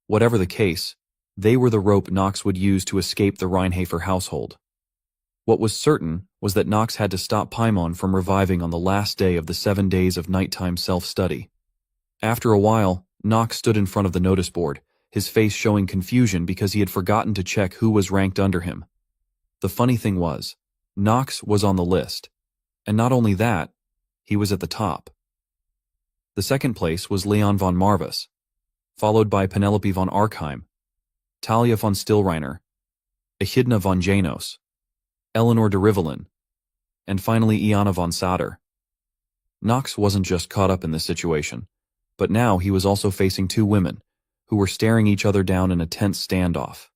Whatever the case, they were the rope Knox would use to escape the Reincarnated household. What was certain was that Knox had to stop Paimon from reviving on the last day of the 7 days of nighttime self-study. After a while, Knox stood in front of the notice board, his face showing confusion because he had forgotten to check who was ranked under him. The funny thing was, Knox was on the list, and not only that, he was at the top. The second place was Leon von Marvis, followed by Penelope von Arkheim, Talia von Stillreiner, Echidna von Janos, Eleanor de Rivellin, and finally Iana von Sader. Knox wasn't just caught up in this situation, but now he was also facing 2 women, who were staring each other down in a tense standoff.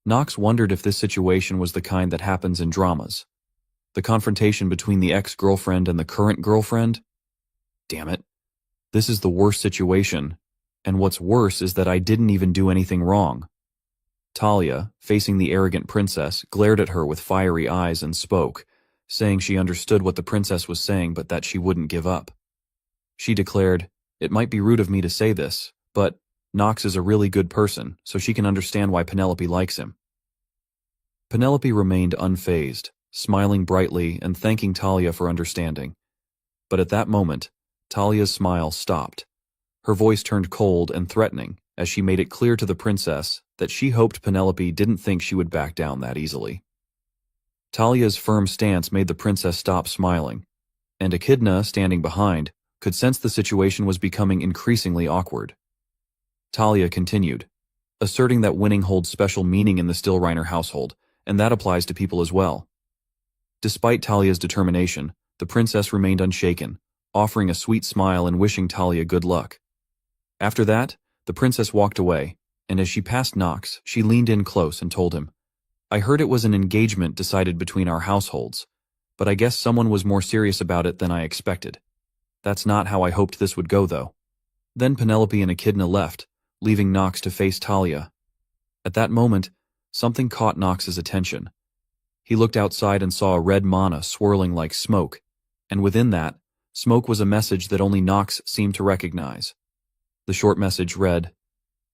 Knox wondered if this situation was the kind that happens in dramas. The confrontation between the ex-girlfriend and the current girlfriend? Damn it. This is the worst situation, and what's worse is that I didn't even do anything wrong. Talia, facing the arrogant princess, glared at her with fiery eyes and spoke, saying she understood what the princess was saying but that she wouldn't give up. She declared, "It might be rude of me to say this, but Knox is a really good person, so she can understand why Penelope likes him." Penelope remained unfazed, smiling brightly and thanking Talia for understanding. But at that moment, Talia's smile stopped. Her voice turned cold and threatening as she made it clear to the princess that she hoped Penelope didn't think she would back down that easily. Talia's firm stance made the princess stop smiling, and Echidna, standing behind, could sense the situation was becoming increasingly awkward. Talia continued, asserting that winning holds special meaning in the Stillreiner household, and that applies to people as well. Despite Talia's determination, the princess remained unshaken, offering a sweet smile and wishing Talia good luck. After that, the princess walked away, and as she passed Nox, she leaned in close and told him, "I heard it was an engagement decided between our households, but I guess someone was more serious about it than I expected. That's not how I hoped this would go, though." Then Penelope and Echidna left, leaving Nox to face Talia. At that moment, something caught Nox's attention. He looked outside and saw a red mana swirling like smoke, and within that, smoke was a message that only Nox seemed to recognize. The short message read,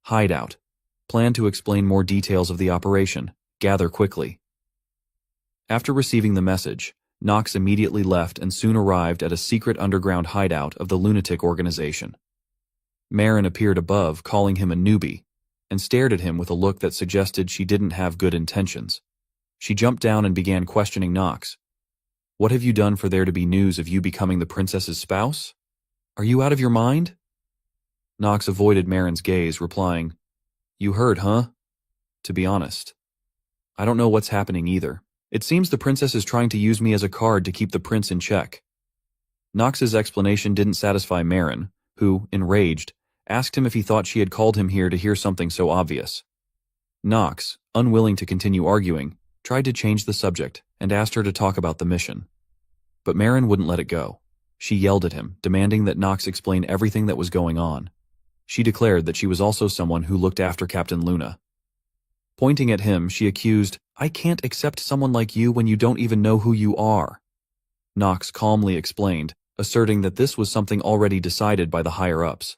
"Hideout. Plan to explain more details of the operation. Gather quickly." After receiving the message, Nox immediately left and soon arrived at a secret underground hideout of the lunatic organization. Marin appeared above, calling him a newbie, and stared at him with a look that suggested she didn't have good intentions. She jumped down and began questioning Nox. "What have you done for there to be news of you becoming the princess's spouse? Are you out of your mind?" Nox avoided Marin's gaze, replying, "You heard, huh? To be honest, I don't know what's happening either. It seems the princess is trying to use me as a card to keep the prince in check." Nox's explanation didn't satisfy Marin, who, enraged, asked him if he thought she had called him here to hear something so obvious. Nox, unwilling to continue arguing, tried to change the subject and asked her to talk about the mission. But Marin wouldn't let it go. She yelled at him, demanding that Nox explain everything that was going on. She declared that she was also someone who looked after Captain Luna. Pointing at him, she accused, "I can't accept someone like you when you don't even know who you are." Nox calmly explained, asserting that this was something already decided by the higher-ups.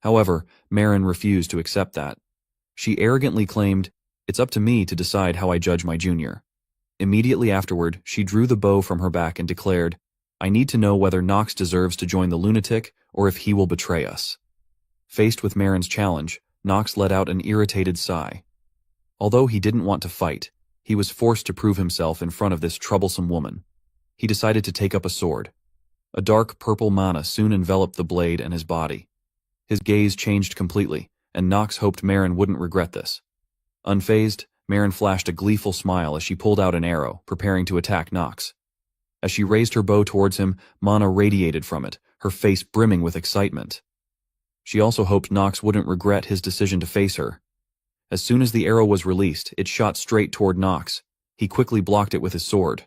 However, Marin refused to accept that. She arrogantly claimed, "It's up to me to decide how I judge my junior." Immediately afterward, she drew the bow from her back and declared, "I need to know whether Nox deserves to join the lunatic or if he will betray us." Faced with Marin's challenge, Nox let out an irritated sigh. Although he didn't want to fight, he was forced to prove himself in front of this troublesome woman. He decided to take up a sword. A dark purple mana soon enveloped the blade and his body. His gaze changed completely, and Nox hoped Marin wouldn't regret this. Unfazed, Marin flashed a gleeful smile as she pulled out an arrow, preparing to attack Nox. As she raised her bow towards him, mana radiated from it, her face brimming with excitement. She also hoped Nox wouldn't regret his decision to face her. As soon as the arrow was released, it shot straight toward Nox. He quickly blocked it with his sword.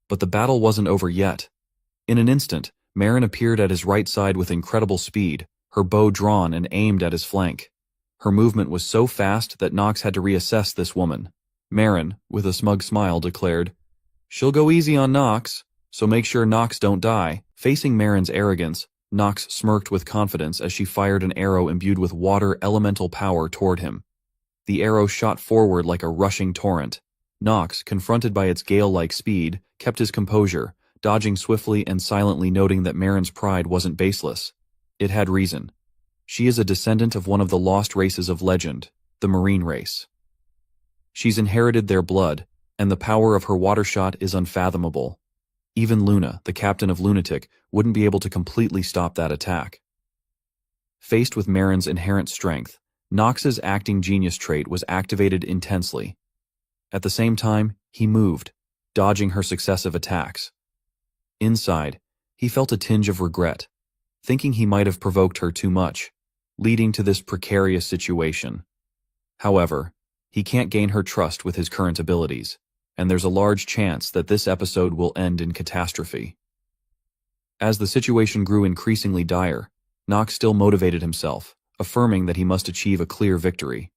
But the battle wasn't over yet. In an instant, Marin appeared at his right side with incredible speed, her bow drawn and aimed at his flank. Her movement was so fast that Nox had to reassess this woman. Marin, with a smug smile, declared, "She'll go easy on Nox, so make sure Nox don't die." Facing Marin's arrogance, Nox smirked with confidence as she fired an arrow imbued with water elemental power toward him. The arrow shot forward like a rushing torrent. Nox, confronted by its gale-like speed, kept his composure, dodging swiftly and silently, noting that Marin's pride wasn't baseless. It had reason. She is a descendant of one of the lost races of legend, the marine race. She's inherited their blood, and the power of her water shot is unfathomable. Even Luna, the captain of Lunatic, wouldn't be able to completely stop that attack. Faced with Marin's inherent strength, Nox's acting genius trait was activated intensely. At the same time, he moved, dodging her successive attacks. Inside, he felt a tinge of regret, thinking he might have provoked her too much, leading to this precarious situation. However, he can't gain her trust with his current abilities, and there's a large chance that this episode will end in catastrophe. As the situation grew increasingly dire, Nox still motivated himself, affirming that he must achieve a clear victory.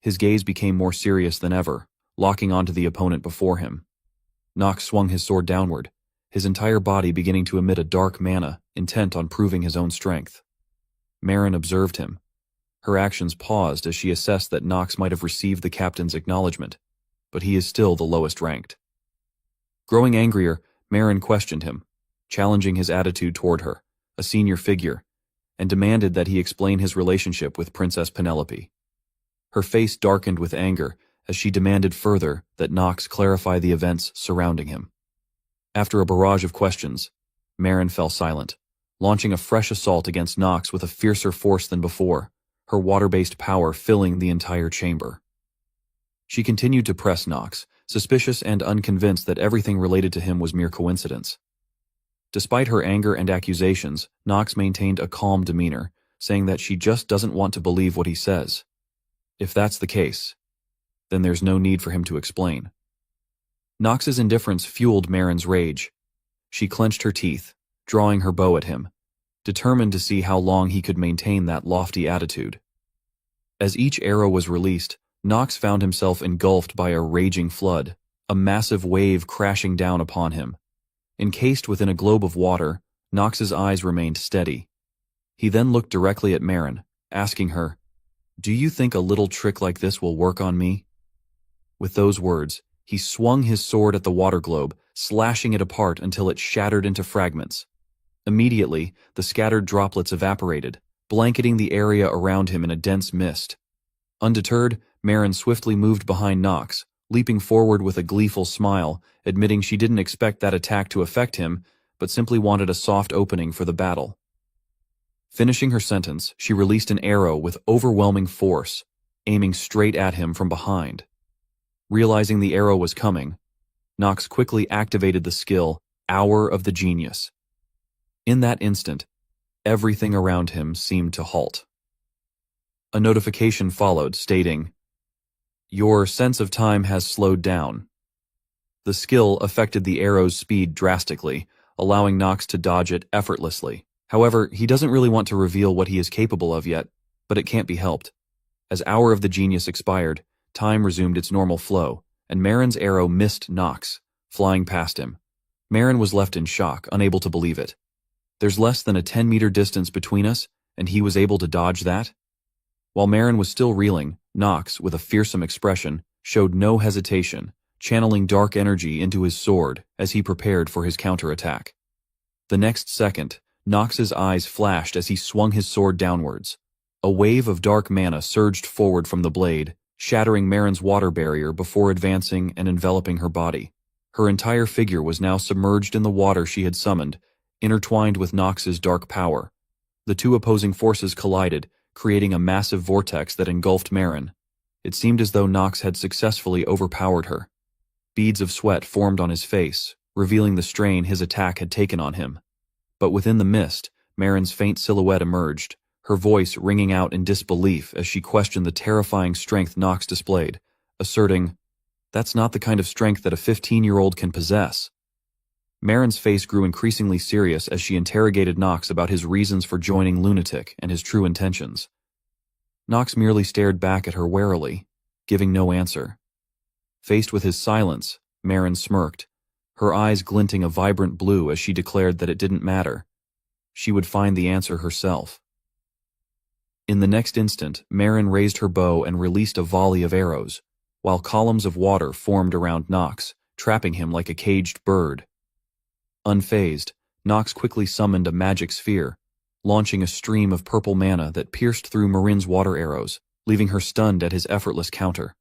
His gaze became more serious than ever, locking onto the opponent before him. Nox swung his sword downward, his entire body beginning to emit a dark mana, intent on proving his own strength. Marin observed him. Her actions paused as she assessed that Nox might have received the captain's acknowledgement, but he is still the lowest ranked. Growing angrier, Marin questioned him, challenging his attitude toward her, a senior figure, and demanded that he explain his relationship with Princess Penelope. Her face darkened with anger as she demanded further that Nox clarify the events surrounding him. After a barrage of questions, Marin fell silent, launching a fresh assault against Nox with a fiercer force than before, her water-based power filling the entire chamber. She continued to press Nox, suspicious and unconvinced that everything related to him was mere coincidence. Despite her anger and accusations, Nox maintained a calm demeanor, saying that she just doesn't want to believe what he says. If that's the case, then there's no need for him to explain. Nox's indifference fueled Marin's rage. She clenched her teeth, drawing her bow at him, determined to see how long he could maintain that lofty attitude. As each arrow was released, Nox found himself engulfed by a raging flood, a massive wave crashing down upon him. Encased within a globe of water, Nox's eyes remained steady. He then looked directly at Marin, asking her, "Do you think a little trick like this will work on me?" With those words, he swung his sword at the water globe, slashing it apart until it shattered into fragments. Immediately, the scattered droplets evaporated, blanketing the area around him in a dense mist. Undeterred, Marin swiftly moved behind Nox, leaping forward with a gleeful smile, admitting she didn't expect that attack to affect him, but simply wanted a soft opening for the battle. Finishing her sentence, she released an arrow with overwhelming force, aiming straight at him from behind. Realizing the arrow was coming, Nox quickly activated the skill, Hour of the Genius. In that instant, everything around him seemed to halt. A notification followed, stating, "Your sense of time has slowed down." The skill affected the arrow's speed drastically, allowing Nox to dodge it effortlessly. However, he doesn't really want to reveal what he is capable of yet, but it can't be helped. As Hour of the Genius expired, time resumed its normal flow, and Marin's arrow missed Nox, flying past him. Marin was left in shock, unable to believe it. There's less than a 10-meter distance between us, and he was able to dodge that? While Marin was still reeling, Nox, with a fearsome expression, showed no hesitation, channeling dark energy into his sword as he prepared for his counterattack. The next second, Nox's eyes flashed as he swung his sword downwards. A wave of dark mana surged forward from the blade, shattering Marin's water barrier before advancing and enveloping her body. Her entire figure was now submerged in the water she had summoned, intertwined with Nox's dark power. The two opposing forces collided, creating a massive vortex that engulfed Marin. It seemed as though Nox had successfully overpowered her. Beads of sweat formed on his face, revealing the strain his attack had taken on him. But within the mist, Marin's faint silhouette emerged, her voice ringing out in disbelief as she questioned the terrifying strength Nox displayed, asserting, "That's not the kind of strength that a 15-year-old can possess." Marin's face grew increasingly serious as she interrogated Nox about his reasons for joining Lunatic and his true intentions. Nox merely stared back at her warily, giving no answer. Faced with his silence, Marin smirked, her eyes glinting a vibrant blue as she declared that it didn't matter. She would find the answer herself. In the next instant, Marin raised her bow and released a volley of arrows, while columns of water formed around Nox, trapping him like a caged bird. Unfazed, Nox quickly summoned a magic sphere, launching a stream of purple mana that pierced through Marin's water arrows, leaving her stunned at his effortless counter.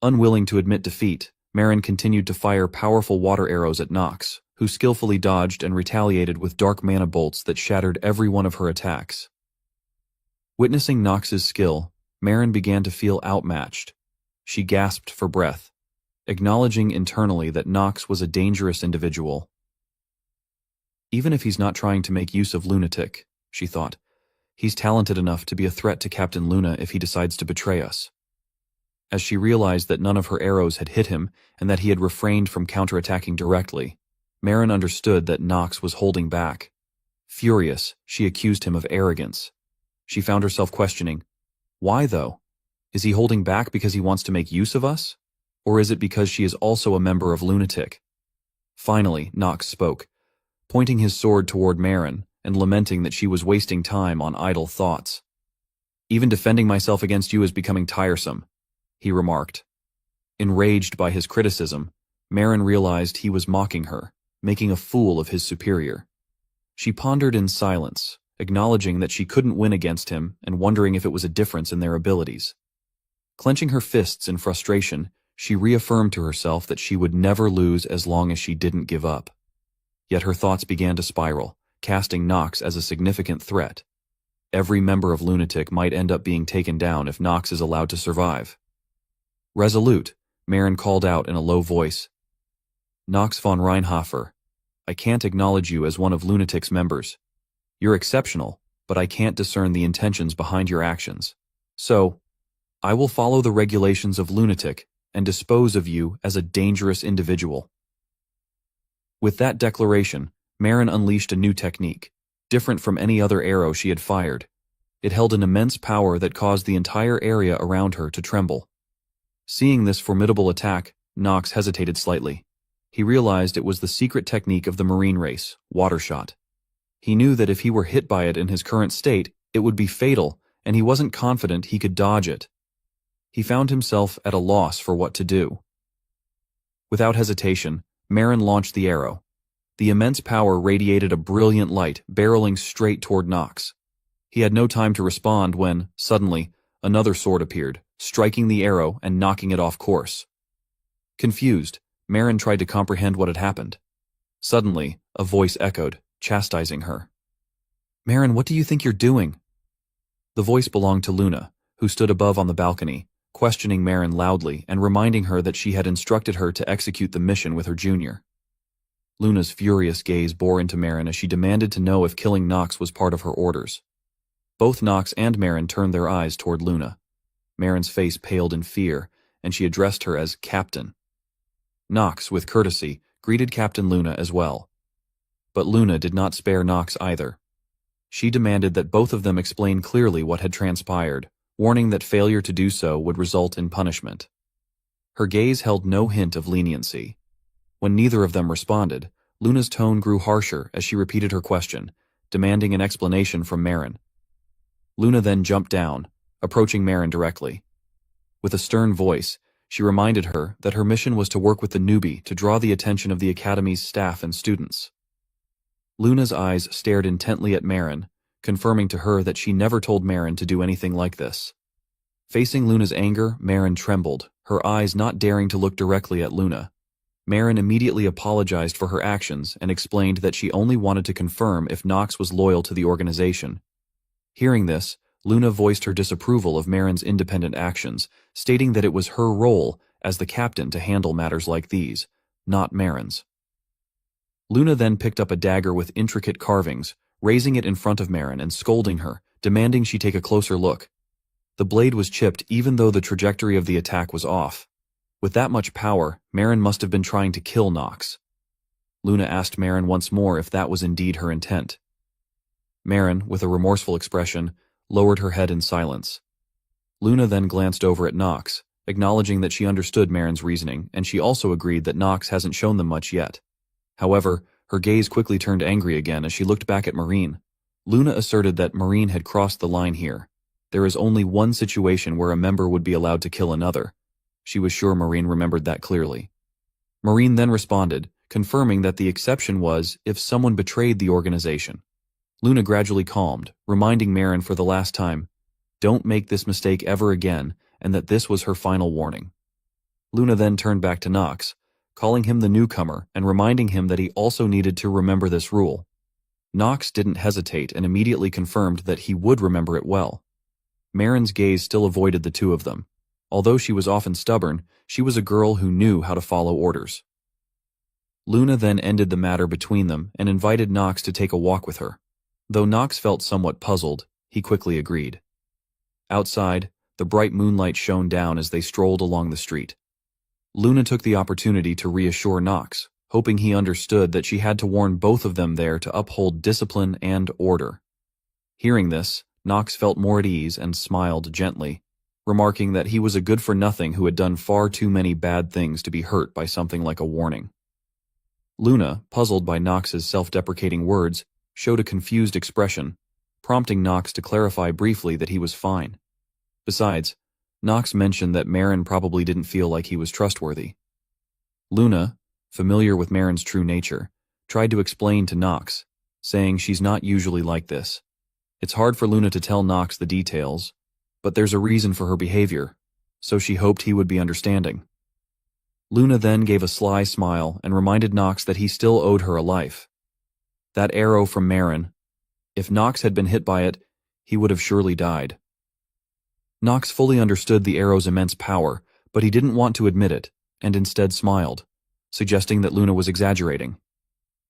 Unwilling to admit defeat, Marin continued to fire powerful water arrows at Nox, who skillfully dodged and retaliated with dark mana bolts that shattered every one of her attacks. Witnessing Nox's skill, Marin began to feel outmatched. She gasped for breath, acknowledging internally that Nox was a dangerous individual. Even if he's not trying to make use of Lunatic, she thought, he's talented enough to be a threat to Captain Luna if he decides to betray us. As she realized that none of her arrows had hit him and that he had refrained from counterattacking directly, Marin understood that Nox was holding back. Furious, she accused him of arrogance. She found herself questioning, why though? Is he holding back because he wants to make use of us? Or is it because she is also a member of Lunatic? Finally, Nox spoke, pointing his sword toward Marin and lamenting that she was wasting time on idle thoughts. "Even defending myself against you is becoming tiresome," he remarked. Enraged by his criticism, Marin realized he was mocking her, making a fool of his superior. She pondered in silence, acknowledging that she couldn't win against him and wondering if it was a difference in their abilities. Clenching her fists in frustration, she reaffirmed to herself that she would never lose as long as she didn't give up. Yet her thoughts began to spiral, casting Nox as a significant threat. Every member of Lunatic might end up being taken down if Nox is allowed to survive. Resolute, Marin called out in a low voice. Nox von Reinhofer, I can't acknowledge you as one of Lunatic's members. You're exceptional, but I can't discern the intentions behind your actions. So, I will follow the regulations of Lunatic and dispose of you as a dangerous individual. With that declaration, Marin unleashed a new technique, different from any other arrow she had fired. It held an immense power that caused the entire area around her to tremble. Seeing this formidable attack, Nox hesitated slightly. He realized it was the secret technique of the Marine race, water shot. He knew that if he were hit by it in his current state, it would be fatal, and he wasn't confident he could dodge it. He found himself at a loss for what to do. Without hesitation, Marin launched the arrow. The immense power radiated a brilliant light, barreling straight toward Nox. He had no time to respond when, suddenly, another sword appeared, striking the arrow and knocking it off course. Confused, Marin tried to comprehend what had happened. Suddenly, a voice echoed, chastising her. Marin, what do you think you're doing? The voice belonged to Luna, who stood above on the balcony, questioning Marin loudly and reminding her that she had instructed her to execute the mission with her junior. Luna's furious gaze bore into Marin as she demanded to know if killing Nox was part of her orders. Both Nox and Marin turned their eyes toward Luna. Marin's face paled in fear, and she addressed her as Captain. Nox, with courtesy, greeted Captain Luna as well. But Luna did not spare Nox either. She demanded that both of them explain clearly what had transpired, warning that failure to do so would result in punishment. Her gaze held no hint of leniency. When neither of them responded, Luna's tone grew harsher as she repeated her question, demanding an explanation from Marin. Luna then jumped down, approaching Marin directly. With a stern voice, she reminded her that her mission was to work with the newbie to draw the attention of the Academy's staff and students. Luna's eyes stared intently at Marin, confirming to her that she never told Marin to do anything like this. Facing Luna's anger, Marin trembled, her eyes not daring to look directly at Luna. Marin immediately apologized for her actions and explained that she only wanted to confirm if Nox was loyal to the organization. Hearing this, Luna voiced her disapproval of Marin's independent actions, stating that it was her role as the captain to handle matters like these, not Marin's. Luna then picked up a dagger with intricate carvings, raising it in front of Marin and scolding her, demanding she take a closer look. The blade was chipped even though the trajectory of the attack was off. With that much power, Marin must have been trying to kill Nox. Luna asked Marin once more if that was indeed her intent. Marin, with a remorseful expression, lowered her head in silence. Luna then glanced over at Nox, acknowledging that she understood Marin's reasoning, and she also agreed that Nox hasn't shown them much yet. However, her gaze quickly turned angry again as she looked back at Marine. Luna asserted that Marine had crossed the line here. There is only one situation where a member would be allowed to kill another. She was sure Marine remembered that clearly. Marine then responded, confirming that the exception was if someone betrayed the organization. Luna gradually calmed, reminding Marin for the last time, don't make this mistake ever again, and that this was her final warning. Luna then turned back to Nox, calling him the newcomer and reminding him that he also needed to remember this rule. Nox didn't hesitate and immediately confirmed that he would remember it well. Marin's gaze still avoided the two of them. Although she was often stubborn, she was a girl who knew how to follow orders. Luna then ended the matter between them and invited Nox to take a walk with her. Though Nox felt somewhat puzzled, he quickly agreed. Outside, the bright moonlight shone down as they strolled along the street. Luna took the opportunity to reassure Nox, hoping he understood that she had to warn both of them there to uphold discipline and order. Hearing this, Nox felt more at ease and smiled gently, remarking that he was a good-for-nothing who had done far too many bad things to be hurt by something like a warning. Luna, puzzled by Nox's self-deprecating words, showed a confused expression, prompting Nox to clarify briefly that he was fine. Besides, Nox mentioned that Marin probably didn't feel like he was trustworthy. Luna, familiar with Marin's true nature, tried to explain to Nox, saying she's not usually like this. It's hard for Luna to tell Nox the details, but there's a reason for her behavior, so she hoped he would be understanding. Luna then gave a sly smile and reminded Nox that he still owed her a life. That arrow from Marin, if Nox had been hit by it, he would have surely died. Nox fully understood the arrow's immense power, but he didn't want to admit it, and instead smiled, suggesting that Luna was exaggerating.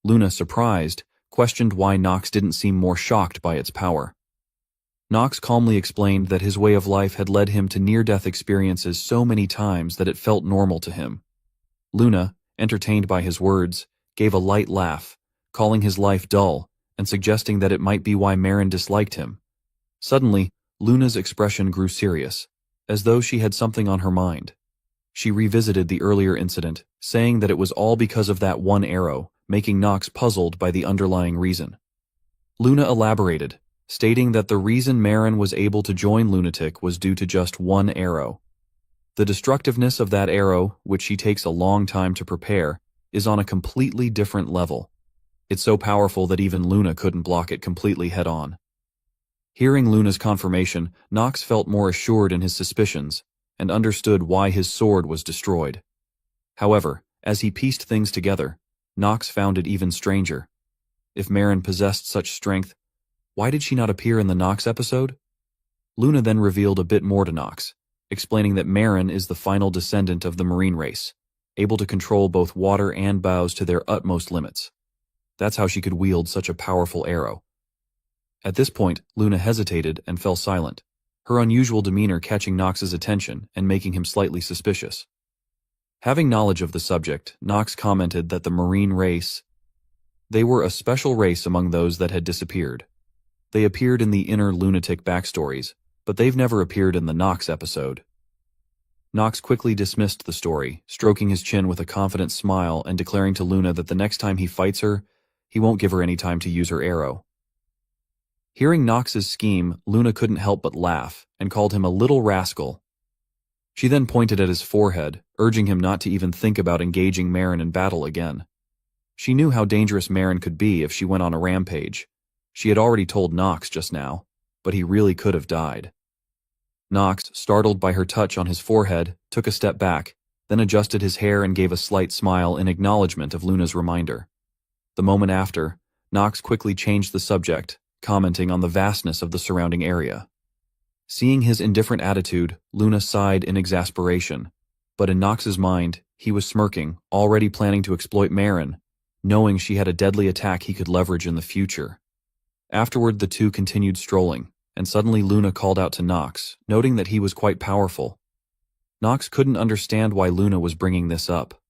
Luna, surprised, questioned why Nox didn't seem more shocked by its power. Nox calmly explained that his way of life had led him to near-death experiences so many times that it felt normal to him. Luna, entertained by his words, gave a light laugh, calling his life dull and suggesting that it might be why Marin disliked him. Suddenly, Luna's expression grew serious, as though she had something on her mind. She revisited the earlier incident, saying that it was all because of that one arrow, making Nox puzzled by the underlying reason. Luna elaborated, stating that the reason Marin was able to join Lunatic was due to just one arrow. The destructiveness of that arrow, which she takes a long time to prepare, is on a completely different level. It's so powerful that even Luna couldn't block it completely head-on. Hearing Luna's confirmation, Nox felt more assured in his suspicions, and understood why his sword was destroyed. However, as he pieced things together, Nox found it even stranger. If Marin possessed such strength, why did she not appear in the Nox episode? Luna then revealed a bit more to Nox, explaining that Marin is the final descendant of the marine race, able to control both water and bows to their utmost limits. That's how she could wield such a powerful arrow. At this point, Luna hesitated and fell silent, her unusual demeanor catching Nox's attention and making him slightly suspicious. Having knowledge of the subject, Nox commented that the marine race, they were a special race among those that had disappeared. They appeared in the inner lunatic backstories, but they've never appeared in the Nox episode. Nox quickly dismissed the story, stroking his chin with a confident smile and declaring to Luna that the next time he fights her, he won't give her any time to use her arrow. Hearing Nox's scheme, Luna couldn't help but laugh and called him a little rascal. She then pointed at his forehead, urging him not to even think about engaging Marin in battle again. She knew how dangerous Marin could be if she went on a rampage. She had already told Nox just now, but he really could have died. Nox, startled by her touch on his forehead, took a step back, then adjusted his hair and gave a slight smile in acknowledgement of Luna's reminder. The moment after, Nox quickly changed the subject, commenting on the vastness of the surrounding area. Seeing his indifferent attitude, Luna sighed in exasperation, but in Nox's mind, he was smirking, already planning to exploit Marin, knowing she had a deadly attack he could leverage in the future. Afterward, the two continued strolling, and suddenly Luna called out to Nox, noting that he was quite powerful. Nox couldn't understand why Luna was bringing this up.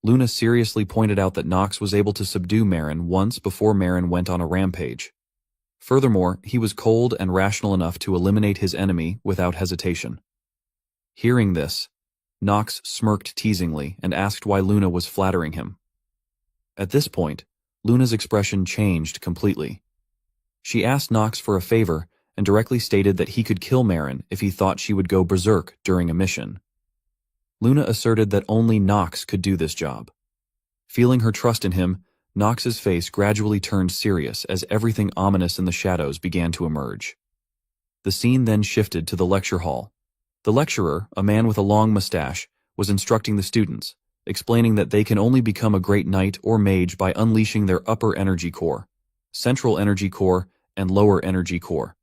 Luna seriously pointed out that Nox was able to subdue Marin once before Marin went on a rampage. Furthermore, he was cold and rational enough to eliminate his enemy without hesitation. Hearing this, Nox smirked teasingly and asked why Luna was flattering him. At this point, Luna's expression changed completely. She asked Nox for a favor and directly stated that he could kill Marin if he thought she would go berserk during a mission. Luna asserted that only Nox could do this job. Feeling her trust in him, Nox's face gradually turned serious as everything ominous in the shadows began to emerge. The scene then shifted to the lecture hall. The lecturer, a man with a long mustache, was instructing the students, explaining that they can only become a great knight or mage by unleashing their upper energy core, central energy core, and lower energy core.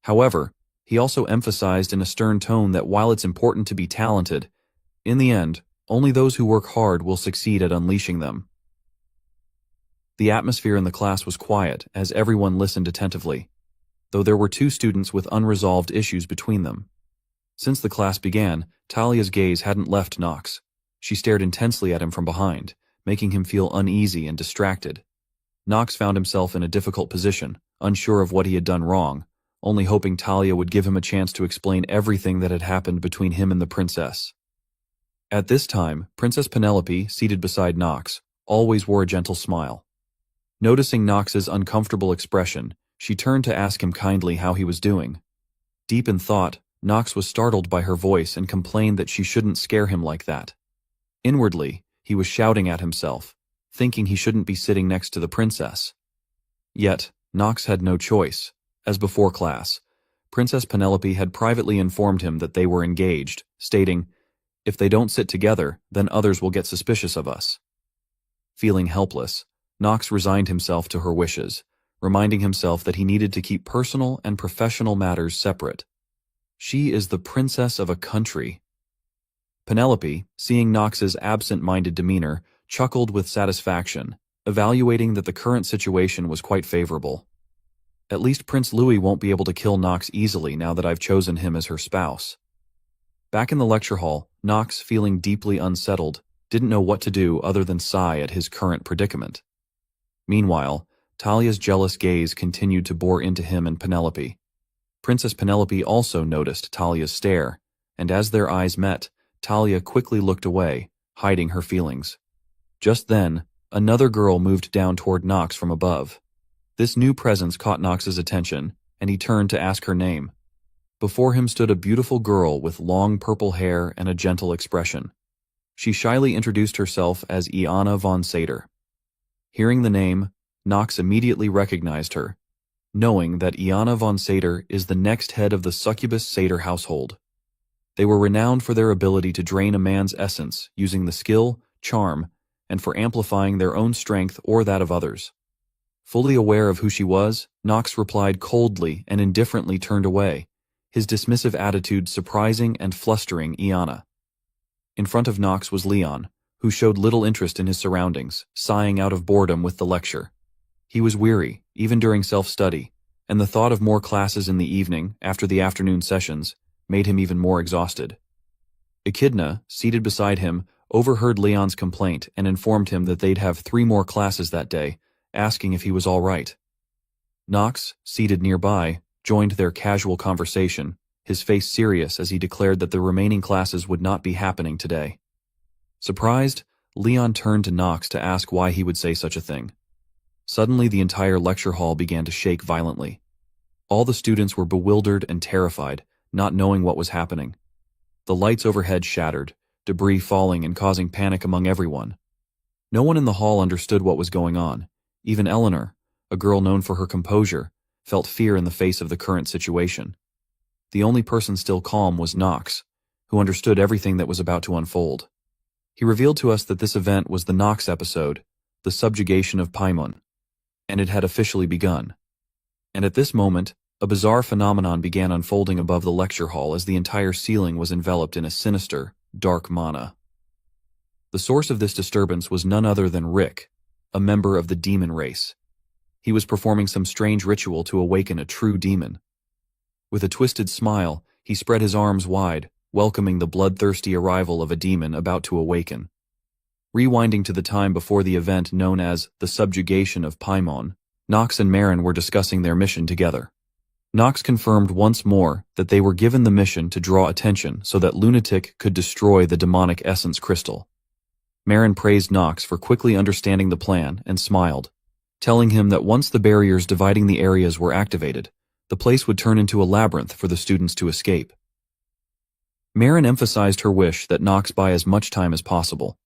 However, he also emphasized in a stern tone that while it's important to be talented, in the end, only those who work hard will succeed at unleashing them. The atmosphere in the class was quiet as everyone listened attentively, though there were two students with unresolved issues between them. Since the class began, Talia's gaze hadn't left Nox. She stared intensely at him from behind, making him feel uneasy and distracted. Nox found himself in a difficult position, unsure of what he had done wrong, only hoping Talia would give him a chance to explain everything that had happened between him and the princess. At this time, Princess Penelope, seated beside Nox, always wore a gentle smile. Noticing Nox's uncomfortable expression, she turned to ask him kindly how he was doing. Deep in thought, Nox was startled by her voice and complained that she shouldn't scare him like that. Inwardly, he was shouting at himself, thinking he shouldn't be sitting next to the princess. Yet, Nox had no choice. As before class, Princess Penelope had privately informed him that they were engaged, stating, "If they don't sit together, then others will get suspicious of us." Feeling helpless, Nox resigned himself to her wishes, reminding himself that he needed to keep personal and professional matters separate. She is the princess of a country. Penelope, seeing Nox's absent-minded demeanor, chuckled with satisfaction, evaluating that the current situation was quite favorable. At least Prince Louis won't be able to kill Nox easily now that I've chosen him as her spouse. Back in the lecture hall, Nox, feeling deeply unsettled, didn't know what to do other than sigh at his current predicament. Meanwhile, Talia's jealous gaze continued to bore into him and Penelope. Princess Penelope also noticed Talia's stare, and as their eyes met, Talia quickly looked away, hiding her feelings. Just then, another girl moved down toward Nox from above. This new presence caught Nox's attention, and he turned to ask her name. Before him stood a beautiful girl with long purple hair and a gentle expression. She shyly introduced herself as Iana von Sater. Hearing the name, Nox immediately recognized her, knowing that Iana von Sater is the next head of the succubus Sater household. They were renowned for their ability to drain a man's essence using the skill, charm, and for amplifying their own strength or that of others. Fully aware of who she was, Nox replied coldly and indifferently turned away, his dismissive attitude surprising and flustering Iana. In front of Nox was Leon, who showed little interest in his surroundings, sighing out of boredom with the lecture. He was weary, even during self-study, and the thought of more classes in the evening, after the afternoon sessions, made him even more exhausted. Echidna, seated beside him, overheard Leon's complaint and informed him that they'd have 3 more classes that day, asking if he was all right. Nox, seated nearby, joined their casual conversation, his face serious as he declared that the remaining classes would not be happening today. Surprised, Leon turned to Nox to ask why he would say such a thing. Suddenly the entire lecture hall began to shake violently. All the students were bewildered and terrified, not knowing what was happening. The lights overhead shattered, debris falling and causing panic among everyone. No one in the hall understood what was going on. Even Eleanor, a girl known for her composure, felt fear in the face of the current situation. The only person still calm was Nox, who understood everything that was about to unfold. He revealed to us that this event was the Nox episode, the subjugation of Paimon, and it had officially begun. And at this moment, a bizarre phenomenon began unfolding above the lecture hall as the entire ceiling was enveloped in a sinister, dark mana. The source of this disturbance was none other than Rick, a member of the demon race. He was performing some strange ritual to awaken a true demon. With a twisted smile, he spread his arms wide, welcoming the bloodthirsty arrival of a demon about to awaken. Rewinding to the time before the event known as the subjugation of Paimon, Nox and Marin were discussing their mission together. Nox confirmed once more that they were given the mission to draw attention so that Lunatic could destroy the demonic essence crystal. Marin praised Nox for quickly understanding the plan and smiled, telling him that once the barriers dividing the areas were activated, the place would turn into a labyrinth for the students to escape. Marin emphasized her wish that Nox buy as much time as possible.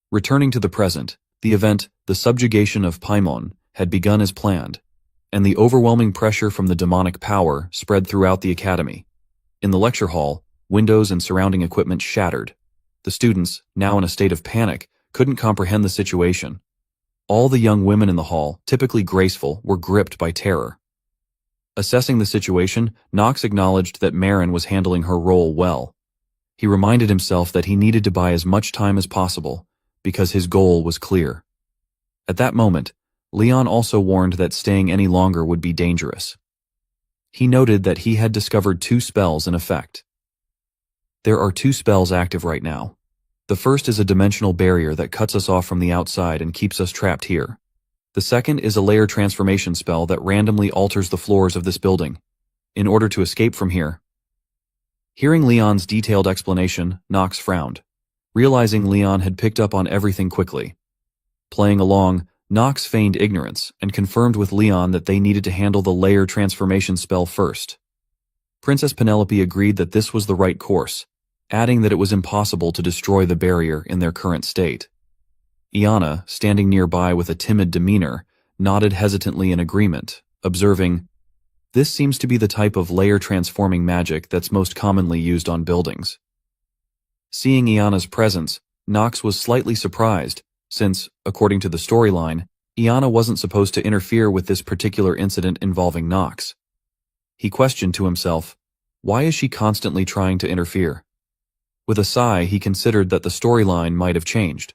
Returning to the present, the event, the subjugation of Paimon, had begun as planned, and the overwhelming pressure from the demonic power spread throughout the academy. In the lecture hall, windows and surrounding equipment shattered. The students, now in a state of panic, couldn't comprehend the situation. All the young women in the hall, typically graceful, were gripped by terror. Assessing the situation, Nox acknowledged that Marin was handling her role well. He reminded himself that he needed to buy as much time as possible, because his goal was clear. At that moment, Leon also warned that staying any longer would be dangerous. He noted that he had discovered 2 spells in effect. There are 2 spells active right now. The first is a dimensional barrier that cuts us off from the outside and keeps us trapped here. The second is a layer transformation spell that randomly alters the floors of this building, in order to escape from here. Hearing Leon's detailed explanation, Nox frowned, realizing Leon had picked up on everything quickly. Playing along, Nox feigned ignorance and confirmed with Leon that they needed to handle the layer transformation spell first. Princess Penelope agreed that this was the right course, adding that it was impossible to destroy the barrier in their current state. Iana, standing nearby with a timid demeanor, nodded hesitantly in agreement, observing, "This seems to be the type of layer-transforming magic that's most commonly used on buildings." Seeing Iana's presence, Nox was slightly surprised, since, according to the storyline, Iana wasn't supposed to interfere with this particular incident involving Nox. He questioned to himself, why is she constantly trying to interfere? With a sigh, he considered that the storyline might have changed.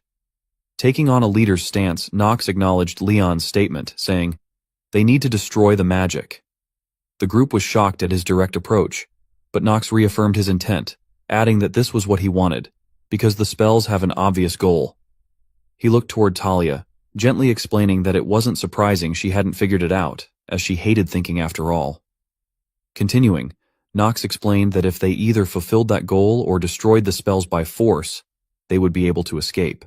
Taking on a leader's stance, Nox acknowledged Leon's statement, saying, "They need to destroy the magic." The group was shocked at his direct approach, but Nox reaffirmed his intent, adding that this was what he wanted, because the spells have an obvious goal. He looked toward Talia, gently explaining that it wasn't surprising she hadn't figured it out, as she hated thinking after all. Continuing, Nox explained that if they either fulfilled that goal or destroyed the spells by force, they would be able to escape.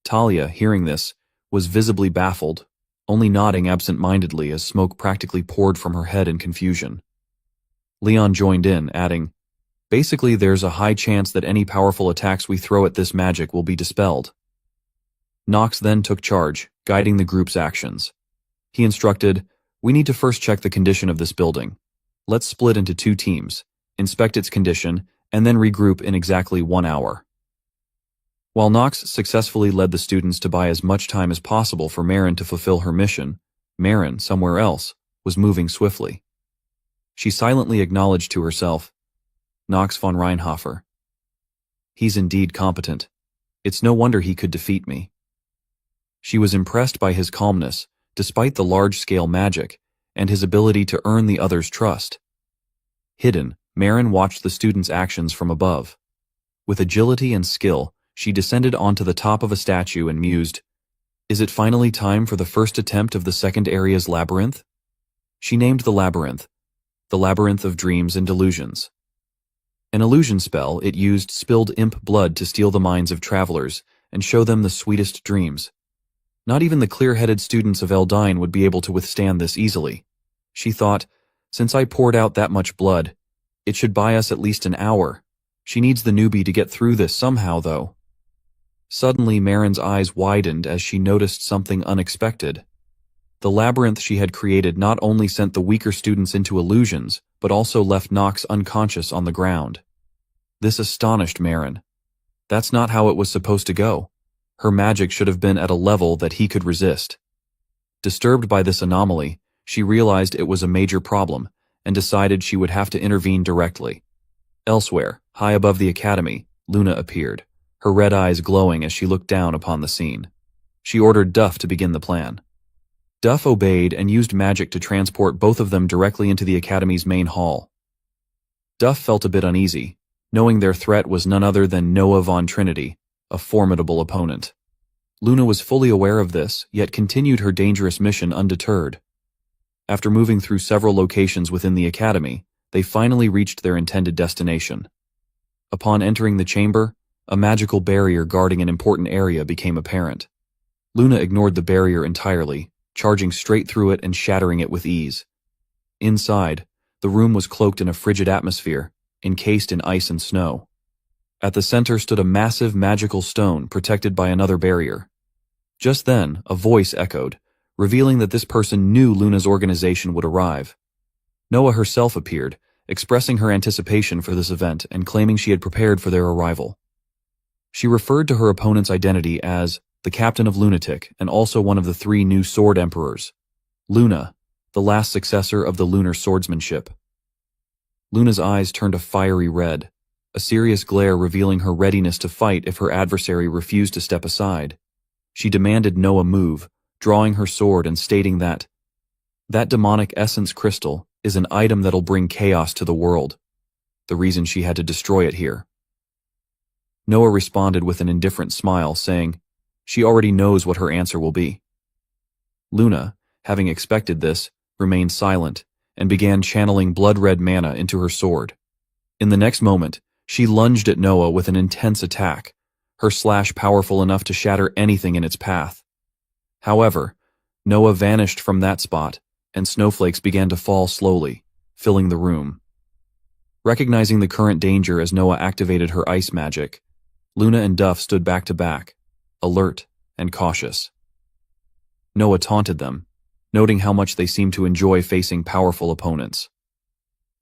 Talia, hearing this, was visibly baffled, only nodding absent-mindedly as smoke practically poured from her head in confusion. Leon joined in, adding, "Basically, there's a high chance that any powerful attacks we throw at this magic will be dispelled." Nox then took charge, guiding the group's actions. He instructed, "We need to first check the condition of this building. Let's split into 2 teams, inspect its condition, and then regroup in exactly 1 hour." While Nox successfully led the students to buy as much time as possible for Marin to fulfill her mission, Marin, somewhere else, was moving swiftly. She silently acknowledged to herself, "Nox von Reinhofer. He's indeed competent. It's no wonder he could defeat me." She was impressed by his calmness, despite the large-scale magic, and his ability to earn the others' trust. Hidden, Marin watched the students' actions from above. With agility and skill, she descended onto the top of a statue and mused, "Is it finally time for the first attempt of the second area's labyrinth?" She named the labyrinth of Dreams and Delusions. An illusion spell, it used spilled imp blood to steal the minds of travelers and show them the sweetest dreams. Not even the clear-headed students of Eldine would be able to withstand this easily. She thought, since I poured out that much blood, it should buy us at least an hour. She needs the newbie to get through this somehow, though. Suddenly, Marin's eyes widened as she noticed something unexpected. The labyrinth she had created not only sent the weaker students into illusions, but also left Nox unconscious on the ground. This astonished Marin. That's not how it was supposed to go. Her magic should have been at a level that he could resist. Disturbed by this anomaly, she realized it was a major problem, and decided she would have to intervene directly. Elsewhere, high above the academy, Luna appeared, her red eyes glowing as she looked down upon the scene. She ordered Duff to begin the plan. Duff obeyed and used magic to transport both of them directly into the academy's main hall. Duff felt a bit uneasy, knowing their threat was none other than Noah von Trinity, a formidable opponent. Luna was fully aware of this, yet continued her dangerous mission undeterred. After moving through several locations within the academy, they finally reached their intended destination. Upon entering the chamber, a magical barrier guarding an important area became apparent. Luna ignored the barrier entirely, charging straight through it and shattering it with ease. Inside, the room was cloaked in a frigid atmosphere, encased in ice and snow. At the center stood a massive magical stone protected by another barrier. Just then, a voice echoed, revealing that this person knew Luna's organization would arrive. Noah herself appeared, expressing her anticipation for this event and claiming she had prepared for their arrival. She referred to her opponent's identity as the Captain of Lunatic and also one of the 3 new Sword Emperors. Luna, the last successor of the lunar swordsmanship. Luna's eyes turned a fiery red, a serious glare revealing her readiness to fight if her adversary refused to step aside. She demanded Noah move, drawing her sword and stating that demonic essence crystal is an item that'll bring chaos to the world. The reason she had to destroy it here. Noah responded with an indifferent smile, saying, she already knows what her answer will be. Luna, having expected this, remained silent and began channeling blood-red mana into her sword. In the next moment, she lunged at Noah with an intense attack, her slash powerful enough to shatter anything in its path. However, Noah vanished from that spot, and snowflakes began to fall slowly, filling the room. Recognizing the current danger as Noah activated her ice magic, Luna and Duff stood back to back, alert and cautious. Noah taunted them, noting how much they seemed to enjoy facing powerful opponents.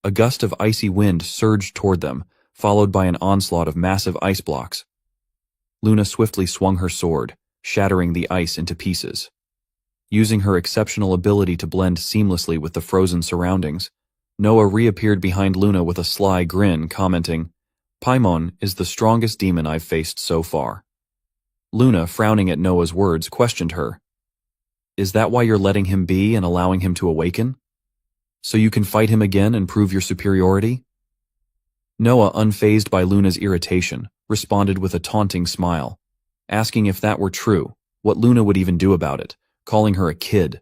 A gust of icy wind surged toward them, followed by an onslaught of massive ice blocks. Luna swiftly swung her sword, shattering the ice into pieces. Using her exceptional ability to blend seamlessly with the frozen surroundings, Noah reappeared behind Luna with a sly grin, commenting, "Paimon is the strongest demon I've faced so far." Luna, frowning at Noah's words, questioned her, "Is that why you're letting him be and allowing him to awaken? So you can fight him again and prove your superiority?" Noah, unfazed by Luna's irritation, responded with a taunting smile, asking if that were true, what Luna would even do about it, calling her a kid.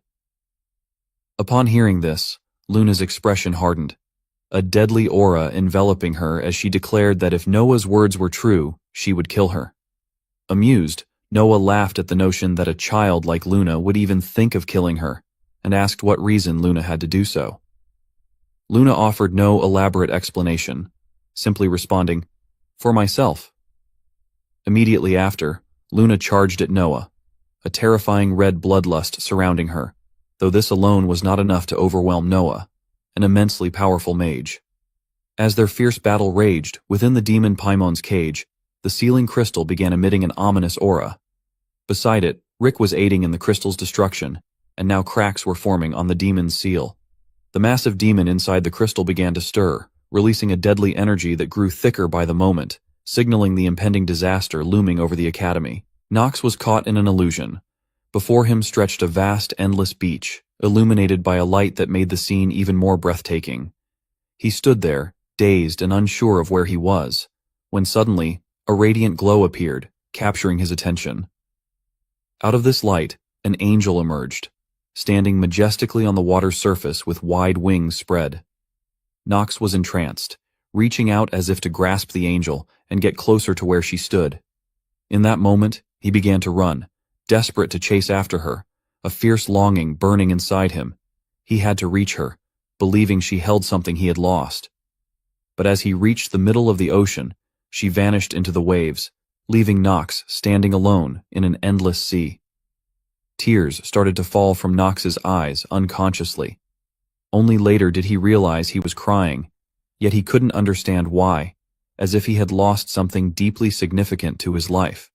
Upon hearing this, Luna's expression hardened, a deadly aura enveloping her as she declared that if Noah's words were true, she would kill her. Amused, Noah laughed at the notion that a child like Luna would even think of killing her, and asked what reason Luna had to do so. Luna offered no elaborate explanation, simply responding, "For myself." Immediately after, Luna charged at Noah, a terrifying red bloodlust surrounding her, though this alone was not enough to overwhelm Noah, an immensely powerful mage. As their fierce battle raged within the demon Paimon's cage, the sealing crystal began emitting an ominous aura. Beside it, Rick was aiding in the crystal's destruction, and now cracks were forming on the demon's seal. The massive demon inside the crystal began to stir, releasing a deadly energy that grew thicker by the moment, signaling the impending disaster looming over the academy. Nox was caught in an illusion. Before him stretched a vast, endless beach, illuminated by a light that made the scene even more breathtaking. He stood there, dazed and unsure of where he was, when suddenly, a radiant glow appeared, capturing his attention. Out of this light, an angel emerged, standing majestically on the water's surface with wide wings spread. Nox was entranced, reaching out as if to grasp the angel and get closer to where she stood. In that moment, he began to run, desperate to chase after her, a fierce longing burning inside him. He had to reach her, believing she held something he had lost. But as he reached the middle of the ocean, she vanished into the waves, leaving Nox standing alone in an endless sea. Tears started to fall from Nox's eyes unconsciously. Only later did he realize he was crying, yet he couldn't understand why, as if he had lost something deeply significant to his life.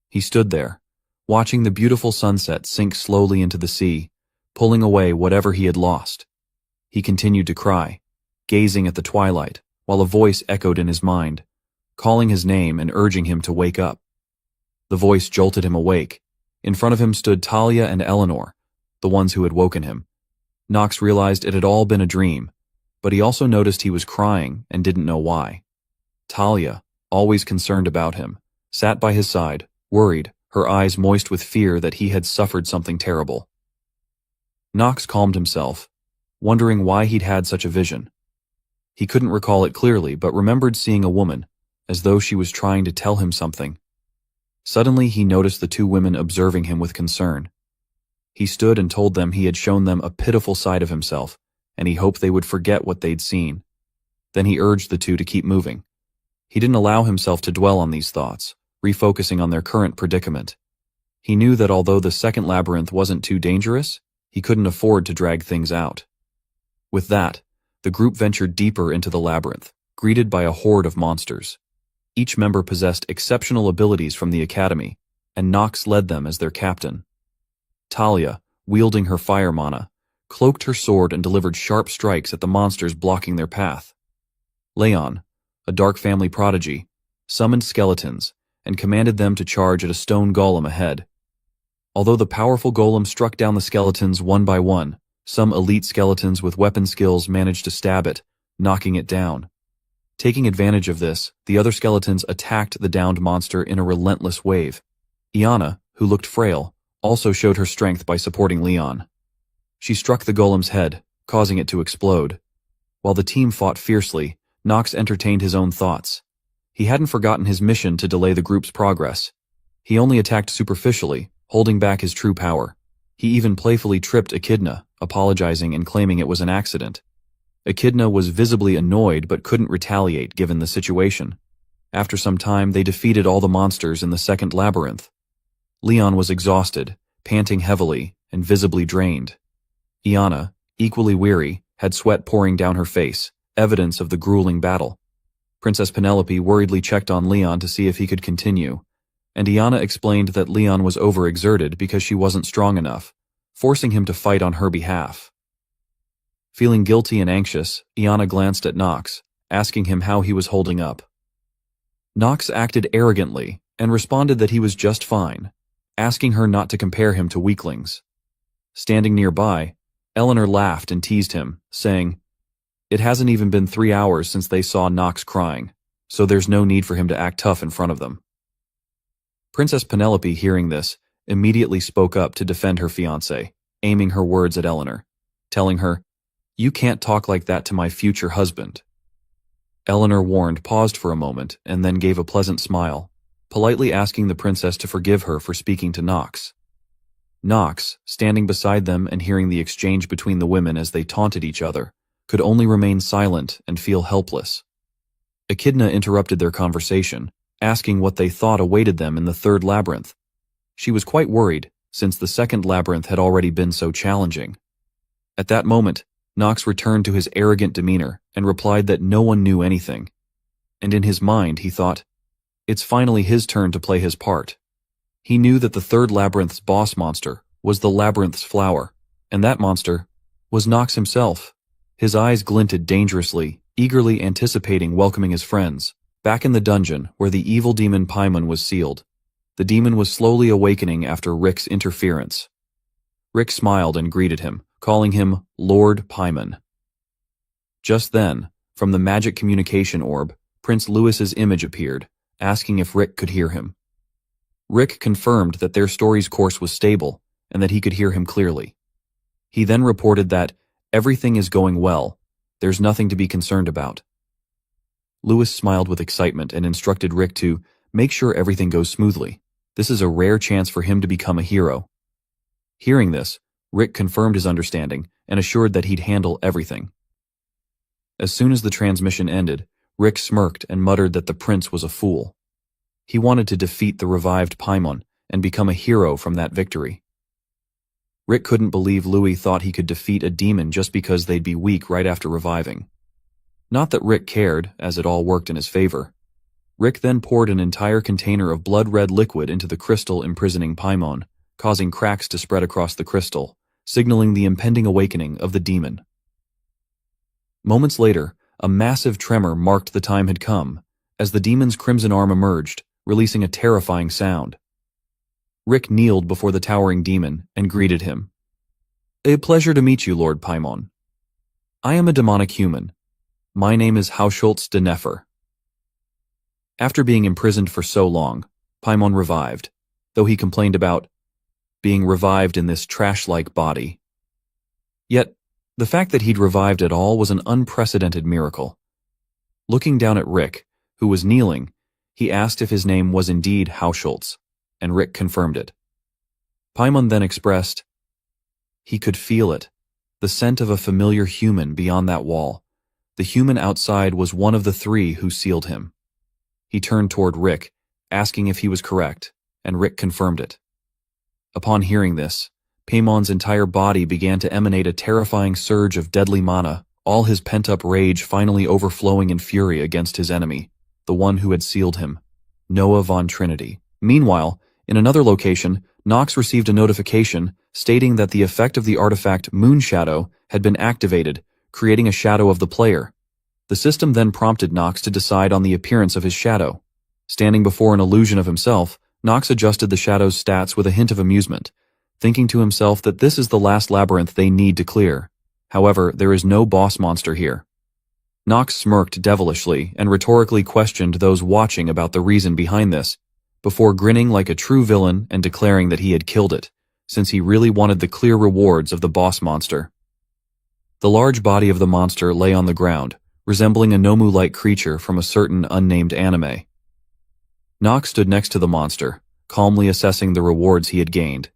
He stood there, watching the beautiful sunset sink slowly into the sea, pulling away whatever he had lost. He continued to cry, gazing at the twilight, while a voice echoed in his mind, calling his name and urging him to wake up. The voice jolted him awake. In front of him stood Talia and Eleanor, the ones who had woken him. Nox realized it had all been a dream, but he also noticed he was crying and didn't know why. Talia, always concerned about him, sat by his side, worried, her eyes moist with fear that he had suffered something terrible. Nox calmed himself, wondering why he'd had such a vision. He couldn't recall it clearly, but remembered seeing a woman, as though she was trying to tell him something. Suddenly he noticed the two women observing him with concern. He stood and told them he had shown them a pitiful side of himself, and he hoped they would forget what they'd seen. Then he urged the two to keep moving. He didn't allow himself to dwell on these thoughts, refocusing on their current predicament. He knew that although the second labyrinth wasn't too dangerous, he couldn't afford to drag things out. With that, the group ventured deeper into the labyrinth, greeted by a horde of monsters. Each member possessed exceptional abilities from the academy, and Nox led them as their captain. Talia, wielding her fire mana, cloaked her sword and delivered sharp strikes at the monsters blocking their path. Leon, a dark family prodigy, summoned skeletons and commanded them to charge at a stone golem ahead. Although the powerful golem struck down the skeletons one by one, some elite skeletons with weapon skills managed to stab it, knocking it down. Taking advantage of this, the other skeletons attacked the downed monster in a relentless wave. Iana, who looked frail, also showed her strength by supporting Leon. She struck the golem's head, causing it to explode. While the team fought fiercely, Nox entertained his own thoughts. He hadn't forgotten his mission to delay the group's progress. He only attacked superficially, holding back his true power. He even playfully tripped Echidna, apologizing and claiming it was an accident. Echidna was visibly annoyed but couldn't retaliate given the situation. After some time, they defeated all the monsters in the second labyrinth. Leon was exhausted, panting heavily and visibly drained. Iana, equally weary, had sweat pouring down her face, evidence of the grueling battle. Princess Penelope worriedly checked on Leon to see if he could continue, and Iana explained that Leon was overexerted because she wasn't strong enough, forcing him to fight on her behalf. Feeling guilty and anxious, Iana glanced at Nox, asking him how he was holding up. Nox acted arrogantly and responded that he was just fine, asking her not to compare him to weaklings. Standing nearby, Eleanor laughed and teased him, saying, "It hasn't even been 3 hours since they saw Nox crying, so there's no need for him to act tough in front of them." Princess Penelope, hearing this, immediately spoke up to defend her fiancé, aiming her words at Eleanor, telling her, "You can't talk like that to my future husband." Eleanor, warned, paused for a moment and then gave a pleasant smile, politely asking the princess to forgive her for speaking to Nox. Nox, standing beside them and hearing the exchange between the women as they taunted each other, could only remain silent and feel helpless. Echidna interrupted their conversation, asking what they thought awaited them in the third labyrinth. She was quite worried, since the second labyrinth had already been so challenging. At that moment, Nox returned to his arrogant demeanor and replied that no one knew anything. And in his mind, he thought, it's finally his turn to play his part. He knew that the third labyrinth's boss monster was the labyrinth's flower, and that monster was Nox himself. His eyes glinted dangerously, eagerly anticipating welcoming his friends. Back in the dungeon, where the evil demon Paimon was sealed, the demon was slowly awakening after Rick's interference. Rick smiled and greeted him, calling him Lord Paimon. Just then, from the magic communication orb, Prince Louis's image appeared, asking if Rick could hear him. Rick confirmed that their story's course was stable and that he could hear him clearly. He then reported that everything is going well, there's nothing to be concerned about. Louis smiled with excitement and instructed Rick to make sure everything goes smoothly. This is a rare chance for him to become a hero. Hearing this, Rick confirmed his understanding and assured that he'd handle everything. As soon as the transmission ended, Rick smirked and muttered that the prince was a fool. He wanted to defeat the revived Paimon and become a hero from that victory. Rick couldn't believe Louis thought he could defeat a demon just because they'd be weak right after reviving. Not that Rick cared, as it all worked in his favor. Rick then poured an entire container of blood-red liquid into the crystal imprisoning Paimon, causing cracks to spread across the crystal, signaling the impending awakening of the demon. Moments later, a massive tremor marked the time had come, as the demon's crimson arm emerged, releasing a terrifying sound. Rick kneeled before the towering demon and greeted him. "A pleasure to meet you, Lord Paimon. I am a demonic human. My name is Hausholtz de Nefer." After being imprisoned for so long, Paimon revived, though he complained about being revived in this trash-like body. Yet, the fact that he'd revived at all was an unprecedented miracle. Looking down at Rick, who was kneeling, he asked if his name was indeed Hausholtz, and Rick confirmed it. Paimon then expressed, he could feel it, the scent of a familiar human beyond that wall. The human outside was one of the three who sealed him. He turned toward Rick, asking if he was correct, and Rick confirmed it. Upon hearing this, Paimon's entire body began to emanate a terrifying surge of deadly mana, all his pent-up rage finally overflowing in fury against his enemy, the one who had sealed him, Noah von Trinity. Meanwhile, in another location, Nox received a notification stating that the effect of the artifact Moon Shadow had been activated, creating a shadow of the player. The system then prompted Nox to decide on the appearance of his shadow. Standing before an illusion of himself, Nox adjusted the shadow's stats with a hint of amusement, thinking to himself that this is the last labyrinth they need to clear. However, there is no boss monster here. Nox smirked devilishly and rhetorically questioned those watching about the reason behind this, before grinning like a true villain and declaring that he had killed it, since he really wanted the clear rewards of the boss monster. The large body of the monster lay on the ground, resembling a Nomu-like creature from a certain unnamed anime. Nox stood next to the monster, calmly assessing the rewards he had gained.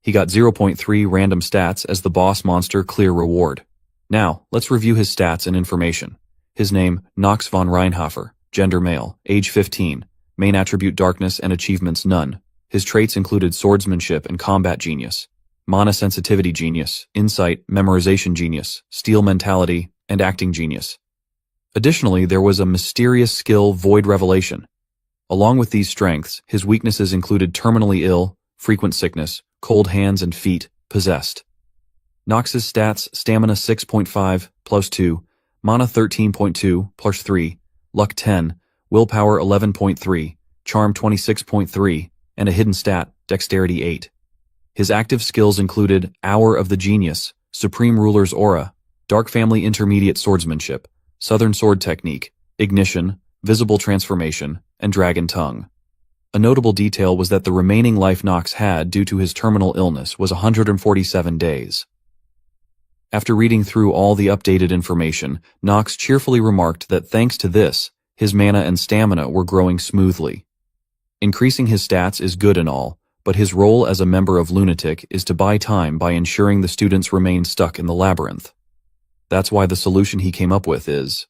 He got 0.3 random stats as the boss monster clear reward. Now, let's review his stats and information. His name, Nox von Reinhofer, gender male, age 15, main attribute darkness and achievements none. His traits included swordsmanship and combat genius, mana sensitivity genius, insight, memorization genius, steel mentality, and acting genius. Additionally, there was a mysterious skill, Void Revelation. Along with these strengths, his weaknesses included terminally ill, frequent sickness, cold hands and feet, possessed. Nox's stats: stamina 6.5, plus 2, mana 13.2, plus 3, luck 10, willpower 11.3, charm 26.3, and a hidden stat, dexterity 8. His active skills included Hour of the Genius, Supreme Ruler's Aura, Dark Family Intermediate Swordsmanship, Southern Sword Technique, Ignition, Visible Transformation, and Dragon Tongue. A notable detail was that the remaining life Nox had due to his terminal illness was 147 days. After reading through all the updated information, Nox cheerfully remarked that thanks to this, his mana and stamina were growing smoothly. Increasing his stats is good and all, but his role as a member of Lunatic is to buy time by ensuring the students remain stuck in the labyrinth. That's why the solution he came up with is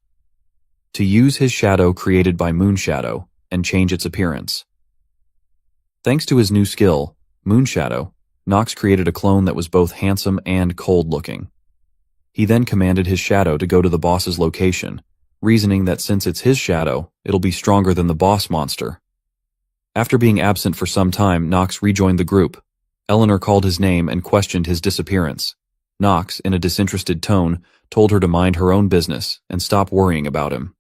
to use his shadow created by Moonshadow and change its appearance. Thanks to his new skill, Moonshadow, Nox created a clone that was both handsome and cold-looking. He then commanded his shadow to go to the boss's location, reasoning that since it's his shadow, it'll be stronger than the boss monster. After being absent for some time, Nox rejoined the group. Eleanor called his name and questioned his disappearance. Nox, in a disinterested tone, told her to mind her own business and stop worrying about him.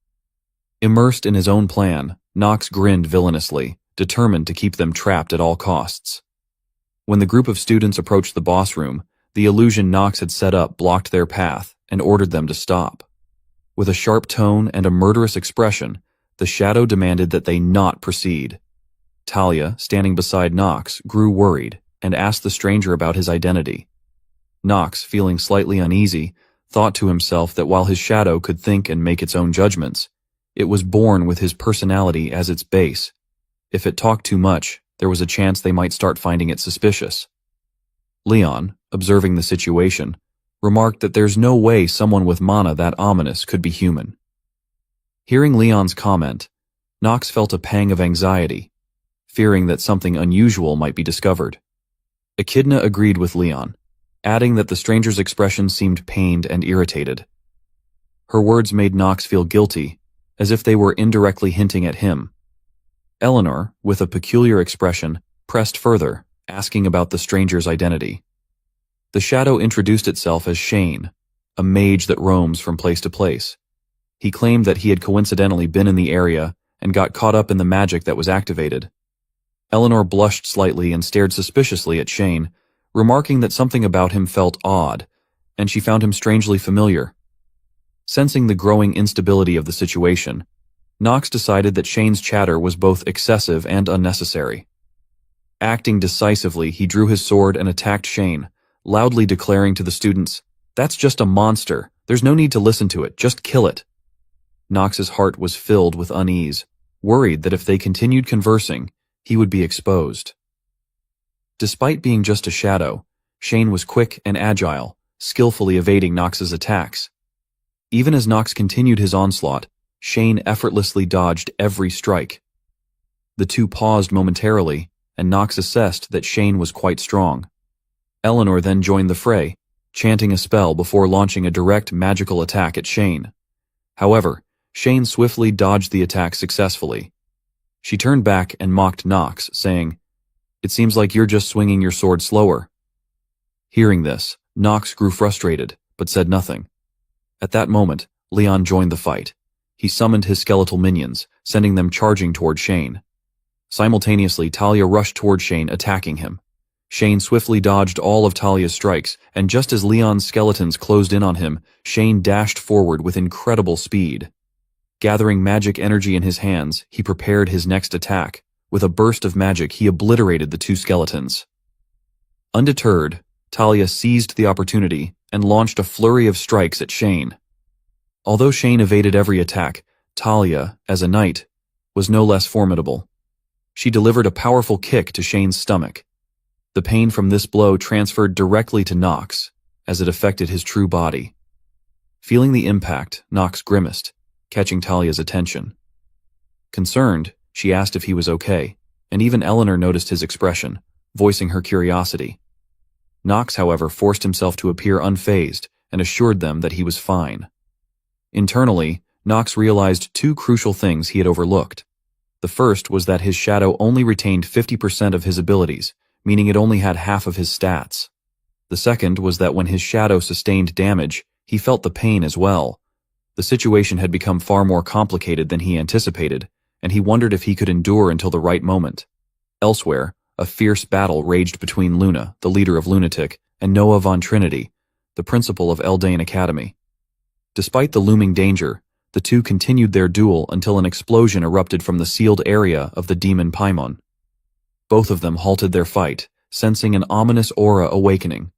Immersed in his own plan, Nox grinned villainously, determined to keep them trapped at all costs. When the group of students approached the boss room, the illusion Nox had set up blocked their path and ordered them to stop. With a sharp tone and a murderous expression, the shadow demanded that they not proceed. Talia, standing beside Nox, grew worried and asked the stranger about his identity. Nox, feeling slightly uneasy, thought to himself that while his shadow could think and make its own judgments, it was born with his personality as its base. If it talked too much, there was a chance they might start finding it suspicious. Leon, observing the situation, remarked that there's no way someone with mana that ominous could be human. Hearing Leon's comment, Nox felt a pang of anxiety, fearing that something unusual might be discovered. Echidna agreed with Leon, adding that the stranger's expression seemed pained and irritated. Her words made Nox feel guilty, as if they were indirectly hinting at him. Eleanor, with a peculiar expression, pressed further, asking about the stranger's identity. The shadow introduced itself as Shane, a mage that roams from place to place. He claimed that he had coincidentally been in the area and got caught up in the magic that was activated. Eleanor blushed slightly and stared suspiciously at Shane, remarking that something about him felt odd, and she found him strangely familiar. Sensing the growing instability of the situation, Nox decided that Shane's chatter was both excessive and unnecessary. Acting decisively, he drew his sword and attacked Shane, loudly declaring to the students, "That's just a monster. There's no need to listen to it. Just kill it." Nox's heart was filled with unease, worried that if they continued conversing, he would be exposed. Despite being just a shadow, Shane was quick and agile, skillfully evading Nox's attacks. Even as Nox continued his onslaught, Shane effortlessly dodged every strike. The two paused momentarily, and Nox assessed that Shane was quite strong. Eleanor then joined the fray, chanting a spell before launching a direct magical attack at Shane. However, Shane swiftly dodged the attack successfully. She turned back and mocked Nox, saying, "It seems like you're just swinging your sword slower." Hearing this, Nox grew frustrated, but said nothing. At that moment, Leon joined the fight. He summoned his skeletal minions, sending them charging toward Shane. Simultaneously, Talia rushed toward Shane, attacking him. Shane swiftly dodged all of Talia's strikes, and just as Leon's skeletons closed in on him, Shane dashed forward with incredible speed. Gathering magic energy in his hands, he prepared his next attack. With a burst of magic, he obliterated the two skeletons. Undeterred, Talia seized the opportunity and launched a flurry of strikes at Shane. Although Shane evaded every attack, Talia, as a knight, was no less formidable. She delivered a powerful kick to Shane's stomach. The pain from this blow transferred directly to Nox, as it affected his true body. Feeling the impact, Nox grimaced, catching Talia's attention. Concerned, she asked if he was okay. and even Eleanor noticed his expression, voicing her curiosity. Knox, however, forced himself to appear unfazed and assured them that he was fine. Internally, Knox realized two crucial things he had overlooked. The first was that his shadow only retained 50% of his abilities, meaning it only had half of his stats. The second was that when his shadow sustained damage, he felt the pain as well. The situation had become far more complicated than he anticipated, and he wondered if he could endure until the right moment. Elsewhere, a fierce battle raged between Luna, the leader of Lunatic, and Noah von Trinity, the principal of Eldane Academy. Despite the looming danger, the two continued their duel until an explosion erupted from the sealed area of the demon Paimon. Both of them halted their fight, sensing an ominous aura awakening.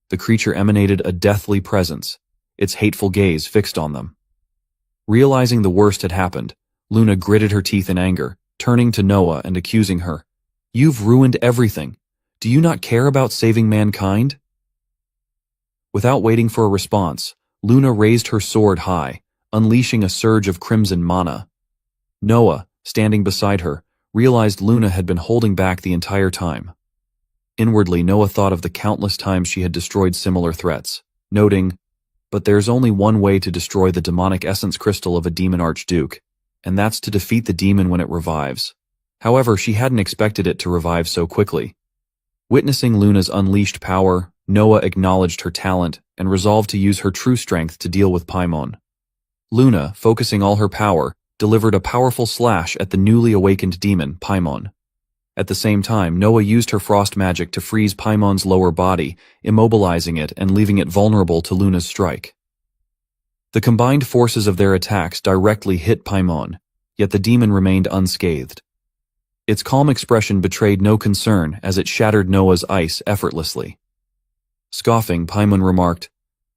The creature emanated a deathly presence, its hateful gaze fixed on them. Realizing the worst had happened, Luna gritted her teeth in anger, turning to Noah and accusing her. "You've ruined everything. Do you not care about saving mankind?" Without waiting for a response, Luna raised her sword high, unleashing a surge of crimson mana. Noah, standing beside her, realized Luna had been holding back the entire time. Inwardly, Noah thought of the countless times she had destroyed similar threats, noting, "But there's only one way to destroy the demonic essence crystal of a demon archduke, and that's to defeat the demon when it revives." However, she hadn't expected it to revive so quickly. Witnessing Luna's unleashed power, Noah acknowledged her talent and resolved to use her true strength to deal with Paimon. Luna, focusing all her power, delivered a powerful slash at the newly awakened demon, Paimon. At the same time, Noah used her frost magic to freeze Paimon's lower body, immobilizing it and leaving it vulnerable to Luna's strike. The combined forces of their attacks directly hit Paimon, yet the demon remained unscathed. Its calm expression betrayed no concern as it shattered Noah's ice effortlessly. Scoffing, Paimon remarked,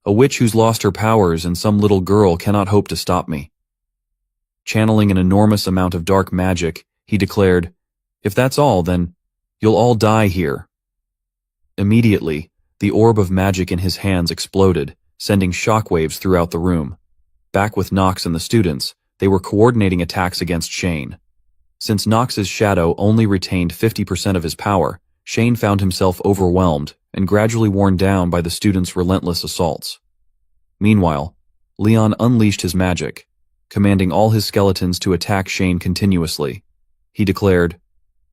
"A witch who's lost her powers and some little girl cannot hope to stop me." Channeling an enormous amount of dark magic, he declared, "If that's all, then you'll all die here." Immediately, the orb of magic in his hands exploded, sending shockwaves throughout the room. Back with Knox and the students, they were coordinating attacks against Shane. Since Knox's shadow only retained 50% of his power, Shane found himself overwhelmed and gradually worn down by the students' relentless assaults. Meanwhile, Leon unleashed his magic, commanding all his skeletons to attack Shane continuously. He declared,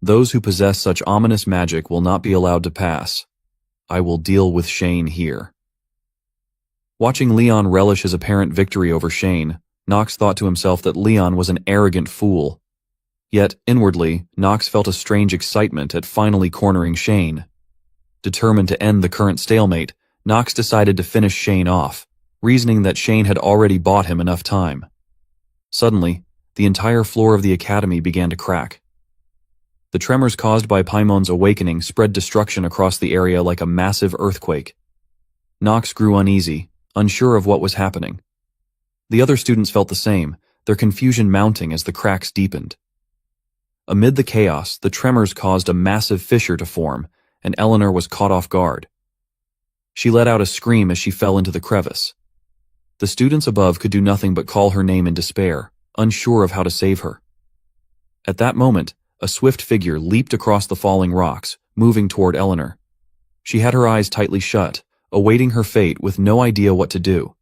"Those who possess such ominous magic will not be allowed to pass. I will deal with Shane here." Watching Leon relish his apparent victory over Shane, Knox thought to himself that Leon was an arrogant fool. Yet, inwardly, Knox felt a strange excitement at finally cornering Shane. Determined to end the current stalemate, Knox decided to finish Shane off, reasoning that Shane had already bought him enough time. Suddenly, the entire floor of the academy began to crack. The tremors caused by Paimon's awakening spread destruction across the area like a massive earthquake. Knox grew uneasy, unsure of what was happening. The other students felt the same, their confusion mounting as the cracks deepened. Amid the chaos, the tremors caused a massive fissure to form, and Eleanor was caught off guard. She let out a scream as she fell into the crevice. The students above could do nothing but call her name in despair, unsure of how to save her. At that moment, a swift figure leaped across the falling rocks, moving toward Eleanor. She had her eyes tightly shut, awaiting her fate with no idea what to do.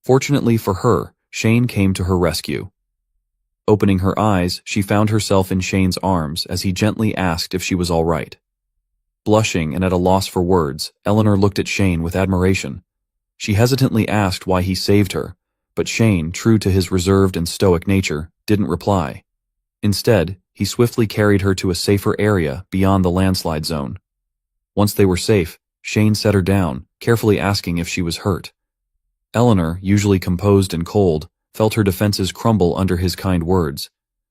Fortunately for her, Shane came to her rescue. Opening her eyes, she found herself in Shane's arms as he gently asked if she was all right. Blushing and at a loss for words, Eleanor looked at Shane with admiration. She hesitantly asked why he saved her, but Shane, true to his reserved and stoic nature, didn't reply. Instead, he swiftly carried her to a safer area beyond the landslide zone. Once they were safe, Shane set her down, carefully asking if she was hurt. Eleanor, usually composed and cold, felt her defenses crumble under his kind words.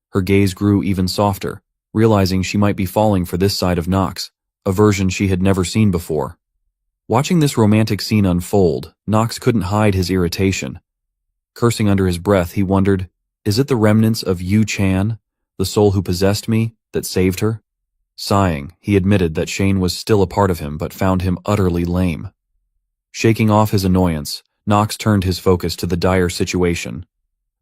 Her gaze grew even softer, realizing she might be falling for this side of Knox, a version she had never seen before. Watching this romantic scene unfold, Knox couldn't hide his irritation. Cursing under his breath, he wondered, is it the remnants of Yu Chan, the soul who possessed me, that saved her? Sighing, he admitted that Shane was still a part of him but found him utterly lame. Shaking off his annoyance, Knox turned his focus to the dire situation.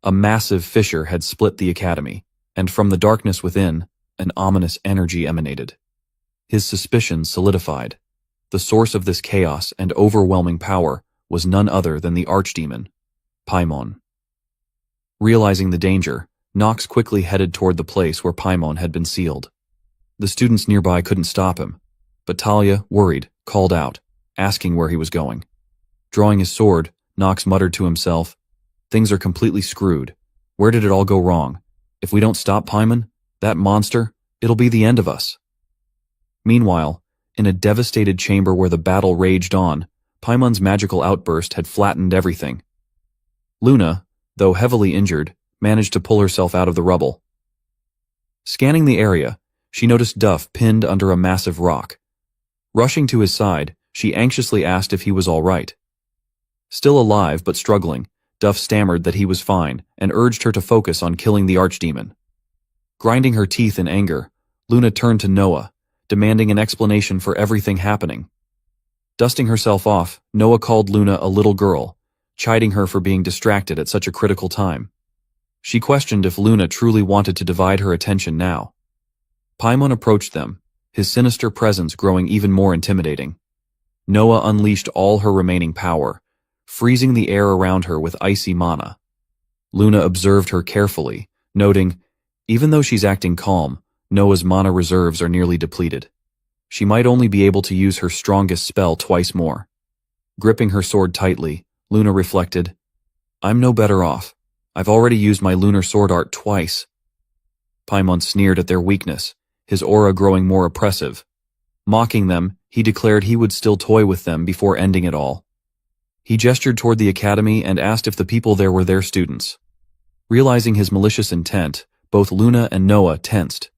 A massive fissure had split the academy, and from the darkness within, an ominous energy emanated. His suspicions solidified. The source of this chaos and overwhelming power was none other than the archdemon, Paimon. Realizing the danger, Nox quickly headed toward the place where Paimon had been sealed. The students nearby couldn't stop him, but Talia, worried, called out, asking where he was going. Drawing his sword, Nox muttered to himself, "Things are completely screwed. Where did it all go wrong? If we don't stop Paimon, that monster, it'll be the end of us." Meanwhile, in a devastated chamber where the battle raged on, Paimon's magical outburst had flattened everything. Luna, though heavily injured, managed to pull herself out of the rubble. Scanning the area, she noticed Duff pinned under a massive rock. Rushing to his side, she anxiously asked if he was all right. Still alive but struggling, Duff stammered that he was fine and urged her to focus on killing the archdemon. Grinding her teeth in anger, Luna turned to Noah, demanding an explanation for everything happening. Dusting herself off, Noah called Luna a little girl, chiding her for being distracted at such a critical time. She questioned if Luna truly wanted to divide her attention now. Paimon approached them, his sinister presence growing even more intimidating. Noah unleashed all her remaining power, freezing the air around her with icy mana. Luna observed her carefully, noting, even though she's acting calm, Noah's mana reserves are nearly depleted. She might only be able to use her strongest spell twice more. Gripping her sword tightly, Luna reflected, "I'm no better off. I've already used my lunar sword art twice." Paimon sneered at their weakness, his aura growing more oppressive. Mocking them, he declared he would still toy with them before ending it all. He gestured toward the academy and asked if the people there were their students. Realizing his malicious intent, both Luna and Noah tensed.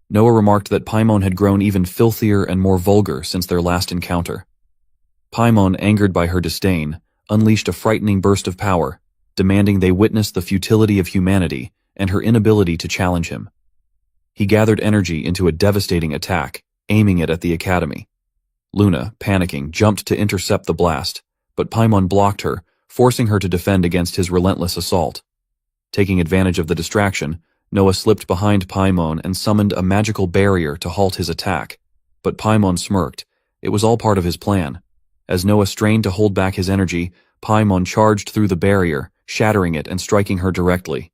Noah remarked that Paimon had grown even filthier and more vulgar since their last encounter. Paimon, angered by her disdain, unleashed a frightening burst of power, demanding they witness the futility of humanity and her inability to challenge him. He gathered energy into a devastating attack, aiming it at the academy. Luna, panicking, jumped to intercept the blast, but Paimon blocked her, forcing her to defend against his relentless assault. Taking advantage of the distraction, Noah slipped behind Paimon and summoned a magical barrier to halt his attack, but Paimon smirked. It was all part of his plan. As Noah strained to hold back his energy, Paimon charged through the barrier, shattering it and striking her directly.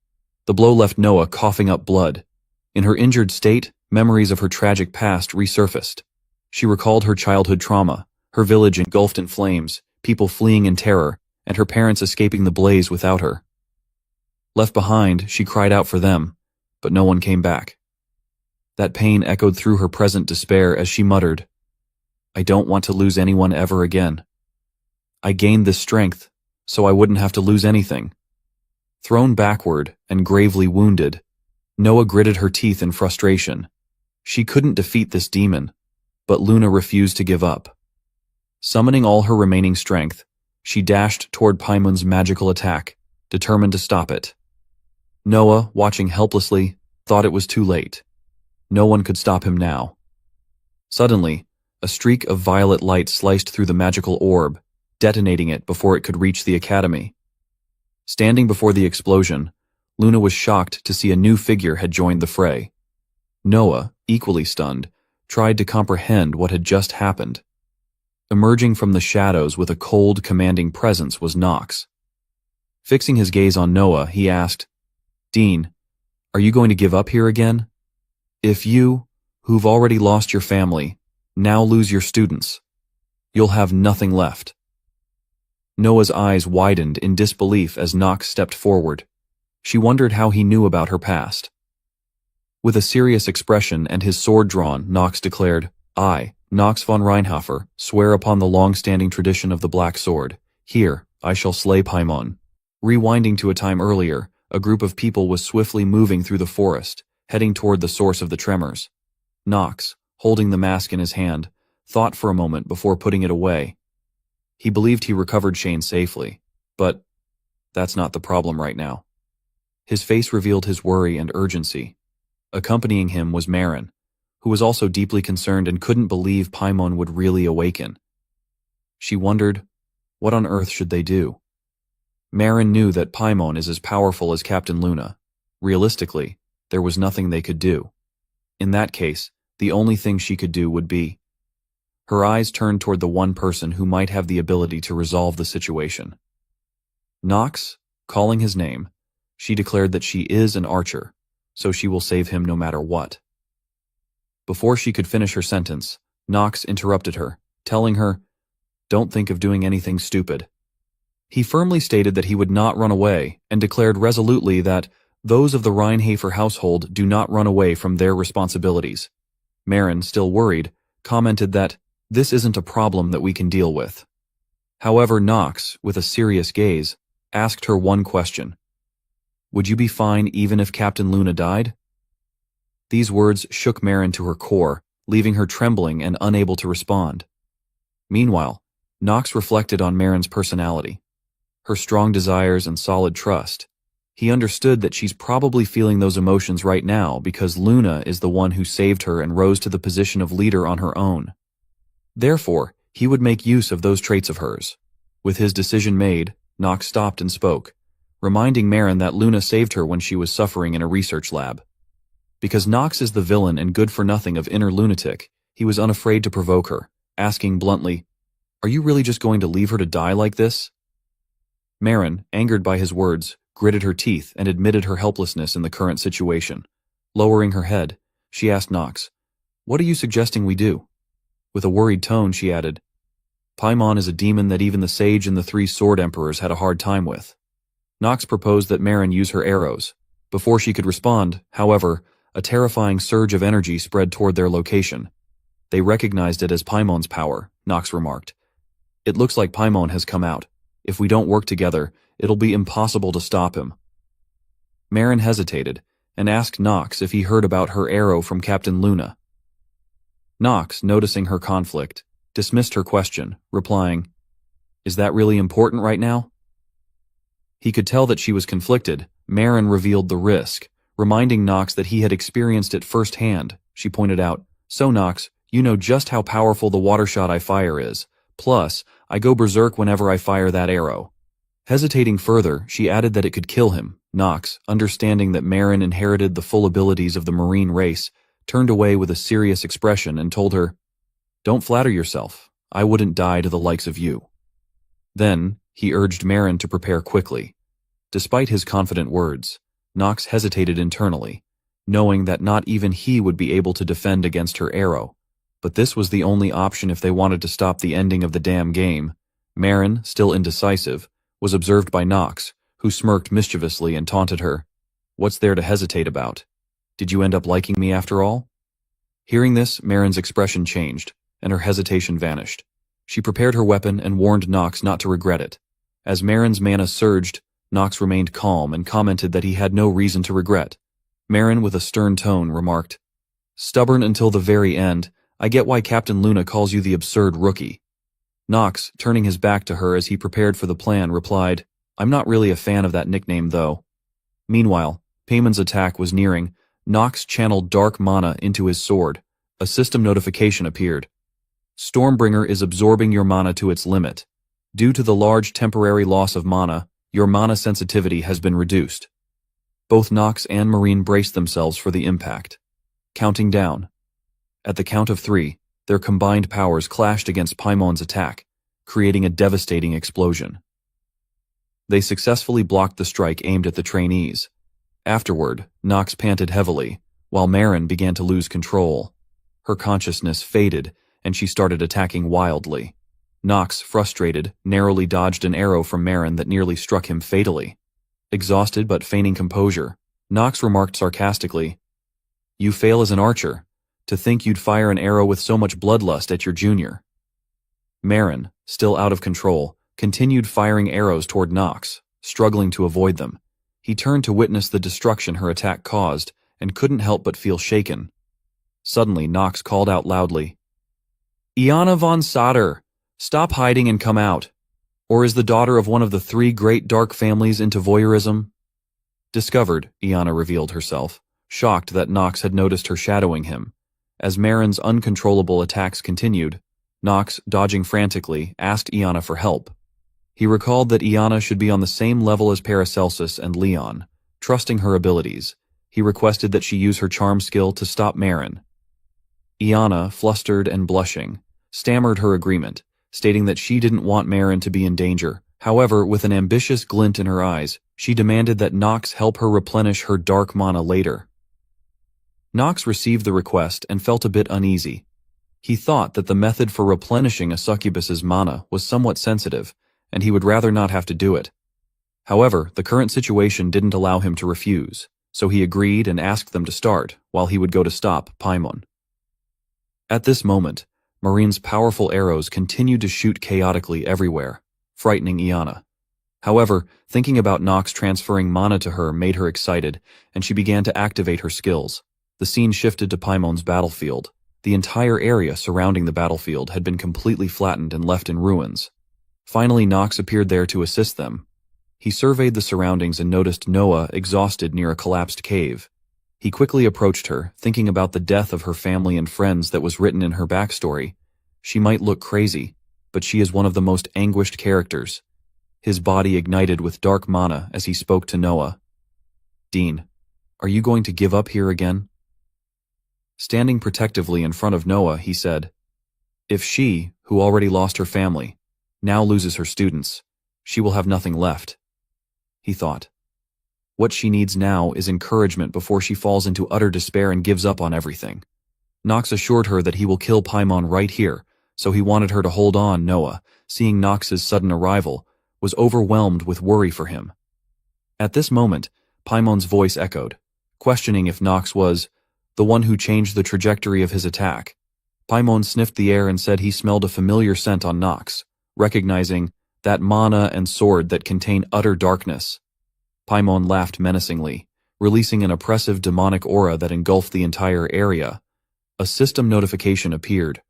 The blow left Noah coughing up blood. In her injured state, memories of her tragic past resurfaced. She recalled her childhood trauma, her village engulfed in flames, people fleeing in terror, and her parents escaping the blaze without her. Left behind, she cried out for them, but no one came back. That pain echoed through her present despair as she muttered, "I don't want to lose anyone ever again. I gained this strength, so I wouldn't have to lose anything." Thrown backward and gravely wounded, Noah gritted her teeth in frustration. She couldn't defeat this demon, but Luna refused to give up. Summoning all her remaining strength, she dashed toward Paimon's magical attack, determined to stop it. Noah, watching helplessly, thought it was too late. No one could stop him now. Suddenly, a streak of violet light sliced through the magical orb, detonating it before it could reach the academy. Standing before the explosion, Luna was shocked to see a new figure had joined the fray. Noah, equally stunned, tried to comprehend what had just happened. Emerging from the shadows with a cold, commanding presence was Nox. Fixing his gaze on Noah, he asked, "Dean, are you going to give up here again? If you, who've already lost your family, now lose your students, you'll have nothing left." Noah's eyes widened in disbelief as Nox stepped forward. She wondered how he knew about her past. With a serious expression and his sword drawn, Nox declared, "I, Nox von Reinhofer, swear upon the long-standing tradition of the Black Sword. Here, I shall slay Paimon." Rewinding to a time earlier, a group of people was swiftly moving through the forest, heading toward the source of the tremors. Nox, holding the mask in his hand, thought for a moment before putting it away. He believed he recovered Shane safely, but that's not the problem right now. His face revealed his worry and urgency. Accompanying him was Marin, who was also deeply concerned and couldn't believe Paimon would really awaken. She wondered, what on earth should they do? Marin knew that Paimon is as powerful as Captain Luna. Realistically, there was nothing they could do. In that case, the only thing she could do would be. Her eyes turned toward the one person who might have the ability to resolve the situation. Nox, calling his name, she declared that she is an archer, so she will save him no matter what. Before she could finish her sentence, Nox interrupted her, telling her, "Don't think of doing anything stupid." He firmly stated that he would not run away and declared resolutely that those of the Reinhafer household do not run away from their responsibilities. Maren, still worried, commented that this isn't a problem that we can deal with. However, Nox, with a serious gaze, asked her one question. Would you be fine even if Captain Luna died? These words shook Maren to her core, leaving her trembling and unable to respond. Meanwhile, Nox reflected on Maren's personality, her strong desires and solid trust. He understood that she's probably feeling those emotions right now because Luna is the one who saved her and rose to the position of leader on her own. Therefore, he would make use of those traits of hers. With his decision made, Nox stopped and spoke, reminding Maren that Luna saved her when she was suffering in a research lab. Because Nox is the villain and good-for-nothing of Inner Lunatic, he was unafraid to provoke her, asking bluntly, "Are you really just going to leave her to die like this?" Maren, angered by his words, gritted her teeth and admitted her helplessness in the current situation. Lowering her head, she asked Nox, "What are you suggesting we do?" With a worried tone, she added, "Paimon is a demon that even the sage and the 3 sword emperors had a hard time with." Nox proposed that Maren use her arrows. Before she could respond, however, a terrifying surge of energy spread toward their location. They recognized it as Paimon's power, Nox remarked. "It looks like Paimon has come out. If we don't work together, it'll be impossible to stop him." Maren hesitated and asked Nox if he heard about her arrow from Captain Luna. Nox, noticing her conflict, dismissed her question, replying, "Is that really important right now?" He could tell that she was conflicted. Maren revealed the risk, reminding Nox that he had experienced it firsthand. She pointed out, "So Nox, you know just how powerful the water shot I fire is. Plus, I go berserk whenever I fire that arrow." Hesitating further, she added that it could kill him. Nox, understanding that Maren inherited the full abilities of the marine race, turned away with a serious expression and told her, "Don't flatter yourself. I wouldn't die to the likes of you." Then, he urged Maren to prepare quickly. Despite his confident words, Nox hesitated internally, knowing that not even he would be able to defend against her arrow. But this was the only option if they wanted to stop the ending of the damn game. Maren, still indecisive, was observed by Nox, who smirked mischievously and taunted her. "What's there to hesitate about? Did you end up liking me after all?" Hearing this, Maren's expression changed, and her hesitation vanished. She prepared her weapon and warned Nox not to regret it. As Maren's mana surged, Nox remained calm and commented that he had no reason to regret. Maren, with a stern tone, remarked, "Stubborn until the very end, I get why Captain Luna calls you the absurd rookie." Nox, turning his back to her as he prepared for the plan, replied, "I'm not really a fan of that nickname, though." Meanwhile, Payman's attack was nearing. Nox channeled dark mana into his sword. A system notification appeared. "Stormbringer is absorbing your mana to its limit. Due to the large temporary loss of mana, your mana sensitivity has been reduced." Both Nox and Marine braced themselves for the impact. Counting down. At the count of 3, their combined powers clashed against Paimon's attack, creating a devastating explosion. They successfully blocked the strike aimed at the trainees. Afterward, Nox panted heavily, while Maren began to lose control. Her consciousness faded, and she started attacking wildly. Nox, frustrated, narrowly dodged an arrow from Maren that nearly struck him fatally. Exhausted but feigning composure, Nox remarked sarcastically, "You fail as an archer. To think you'd fire an arrow with so much bloodlust at your junior." Maren, still out of control, continued firing arrows toward Nox, struggling to avoid them. He turned to witness the destruction her attack caused and couldn't help but feel shaken. Suddenly, Nox called out loudly, "Iana von Soder, stop hiding and come out. Or is the daughter of one of the 3 great dark families into voyeurism?" Discovered, Iana revealed herself, shocked that Nox had noticed her shadowing him. As Maren's uncontrollable attacks continued, Nox, dodging frantically, asked Iana for help. He recalled that Iana should be on the same level as Paracelsus and Leon, trusting her abilities. he requested that she use her charm skill to stop Marin. Iana, flustered and blushing, stammered her agreement, stating that she didn't want Marin to be in danger. However, with an ambitious glint in her eyes, she demanded that Nox help her replenish her dark mana later. Nox received the request and felt a bit uneasy. He thought that the method for replenishing a succubus's mana was somewhat sensitive, and he would rather not have to do it. However, the current situation didn't allow him to refuse, so he agreed and asked them to start, while he would go to stop Paimon. At this moment, Marin's powerful arrows continued to shoot chaotically everywhere, frightening Iana. However, thinking about Nox transferring mana to her made her excited, and she began to activate her skills. The scene shifted to Paimon's battlefield. The entire area surrounding the battlefield had been completely flattened and left in ruins. Finally, Nox appeared there to assist them. He surveyed the surroundings and noticed Noah exhausted near a collapsed cave. He quickly approached her, thinking about the death of her family and friends that was written in her backstory. She might look crazy, but she is one of the most anguished characters. His body ignited with dark mana as he spoke to Noah. "Dean, are you going to give up here again?" Standing protectively in front of Noah, he said, "If she, who already lost her family, now loses her students, she will have nothing left." He thought. What she needs now is encouragement before she falls into utter despair and gives up on everything. Nox assured her that he will kill Paimon right here, so he wanted her to hold on. Noah, seeing Nox's sudden arrival, was overwhelmed with worry for him. At this moment, Paimon's voice echoed, questioning if Nox was the one who changed the trajectory of his attack. Paimon sniffed the air and said he smelled a familiar scent on Nox, recognizing that mana and sword that contain utter darkness. Paimon laughed menacingly, releasing an oppressive demonic aura that engulfed the entire area. A system notification appeared,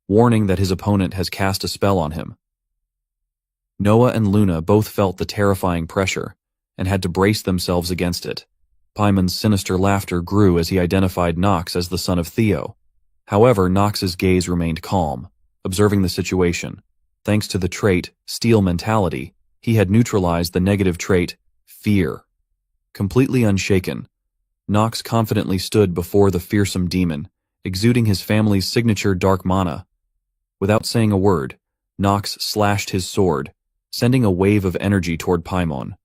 warning that his opponent has cast a spell on him. Noah and Luna both felt the terrifying pressure, and had to brace themselves against it. Paimon's sinister laughter grew as he identified Nox as the son of Theo. However, Nox's gaze remained calm, observing the situation. Thanks to the trait, Steel Mentality, he had neutralized the negative trait, Fear. Completely unshaken, Nox confidently stood before the fearsome demon, exuding his family's signature dark mana. Without saying a word, Nox slashed his sword, sending a wave of energy toward Paimon.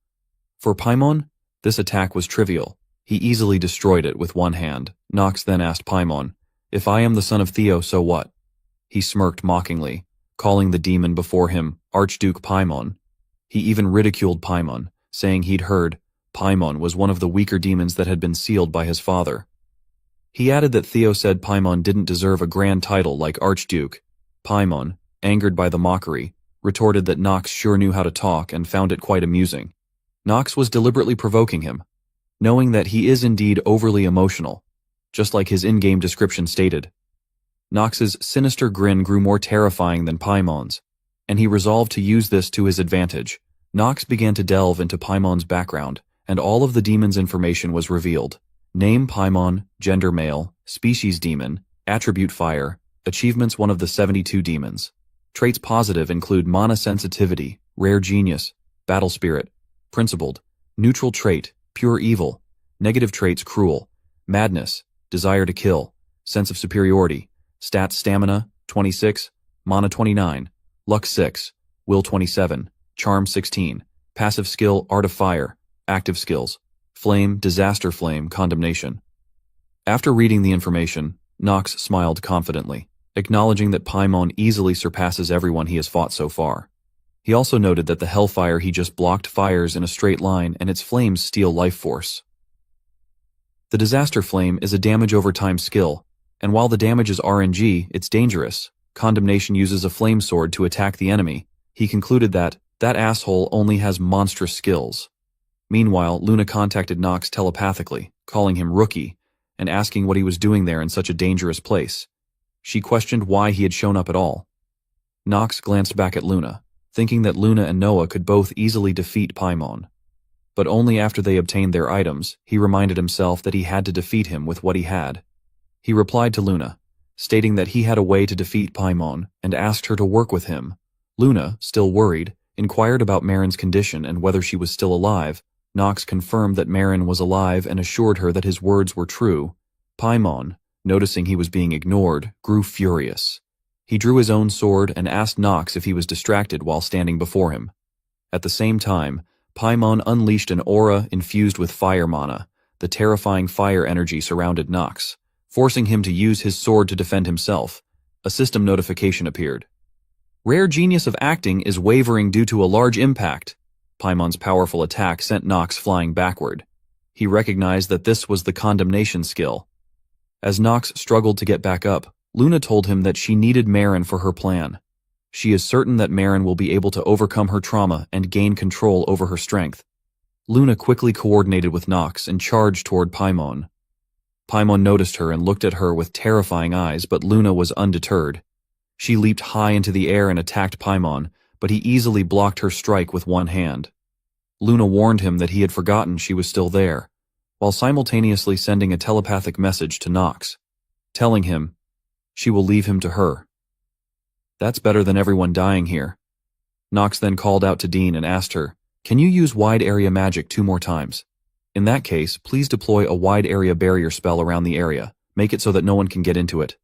For Paimon, this attack was trivial. He easily destroyed it with one hand. Nox then asked Paimon, "If I am the son of Theo, so what?" He smirked mockingly, calling the demon before him Archduke Paimon. He even ridiculed Paimon, saying he'd heard Paimon was one of the weaker demons that had been sealed by his father. He added that Theo said Paimon didn't deserve a grand title like Archduke. Paimon, angered by the mockery, retorted that Nox sure knew how to talk and found it quite amusing. Nox was deliberately provoking him, knowing that he is indeed overly emotional, just like his in-game description stated. Nox's sinister grin grew more terrifying than Paimon's, and he resolved to use this to his advantage. Nox began to delve into Paimon's background, and all of the demon's information was revealed. Name Paimon, gender male, species demon, attribute fire, achievements one of the 72 demons. Traits positive include mana sensitivity, rare genius, battle spirit, principled, neutral trait, pure evil, negative traits cruel, madness, desire to kill, sense of superiority, stats stamina, 26, mana 29, luck 6, will 27, charm 16, passive skill art of fire, active skills, flame, disaster flame, condemnation. After reading the information, Nox smiled confidently, acknowledging that Paimon easily surpasses everyone he has fought so far. He also noted that the hellfire he just blocked fires in a straight line and its flames steal life force. The disaster flame is a damage over time skill, and while the damage is RNG, it's dangerous. Condemnation uses a flame sword to attack the enemy. He concluded that asshole only has monstrous skills. Meanwhile, Luna contacted Nox telepathically, calling him rookie, and asking what he was doing there in such a dangerous place. She questioned why he had shown up at all. Nox glanced back at Luna, thinking that Luna and Noah could both easily defeat Paimon. But only after they obtained their items, he reminded himself that he had to defeat him with what he had. He replied to Luna, stating that he had a way to defeat Paimon and asked her to work with him. Luna, still worried, inquired about Marin's condition and whether she was still alive. Nox confirmed that Marin was alive and assured her that his words were true. Paimon, noticing he was being ignored, grew furious. He drew his own sword and asked Nox if he was distracted while standing before him. At the same time, Paimon unleashed an aura infused with fire mana. The terrifying fire energy surrounded Nox, forcing him to use his sword to defend himself. A system notification appeared. Rare genius of acting is wavering due to a large impact. Paimon's powerful attack sent Nox flying backward. He recognized that this was the condemnation skill. As Nox struggled to get back up, Luna told him that she needed Marin for her plan. She is certain that Marin will be able to overcome her trauma and gain control over her strength. Luna quickly coordinated with Nox and charged toward Paimon. Paimon noticed her and looked at her with terrifying eyes, but Luna was undeterred. She leaped high into the air and attacked Paimon, but he easily blocked her strike with one hand. Luna warned him that he had forgotten she was still there, while simultaneously sending a telepathic message to Nox, telling him she will leave him to her. That's better than everyone dying here. Nox then called out to Dean and asked her, "Can you use wide area magic 2 more times? In that case, please deploy a wide area barrier spell around the area. Make it so that no one can get into it."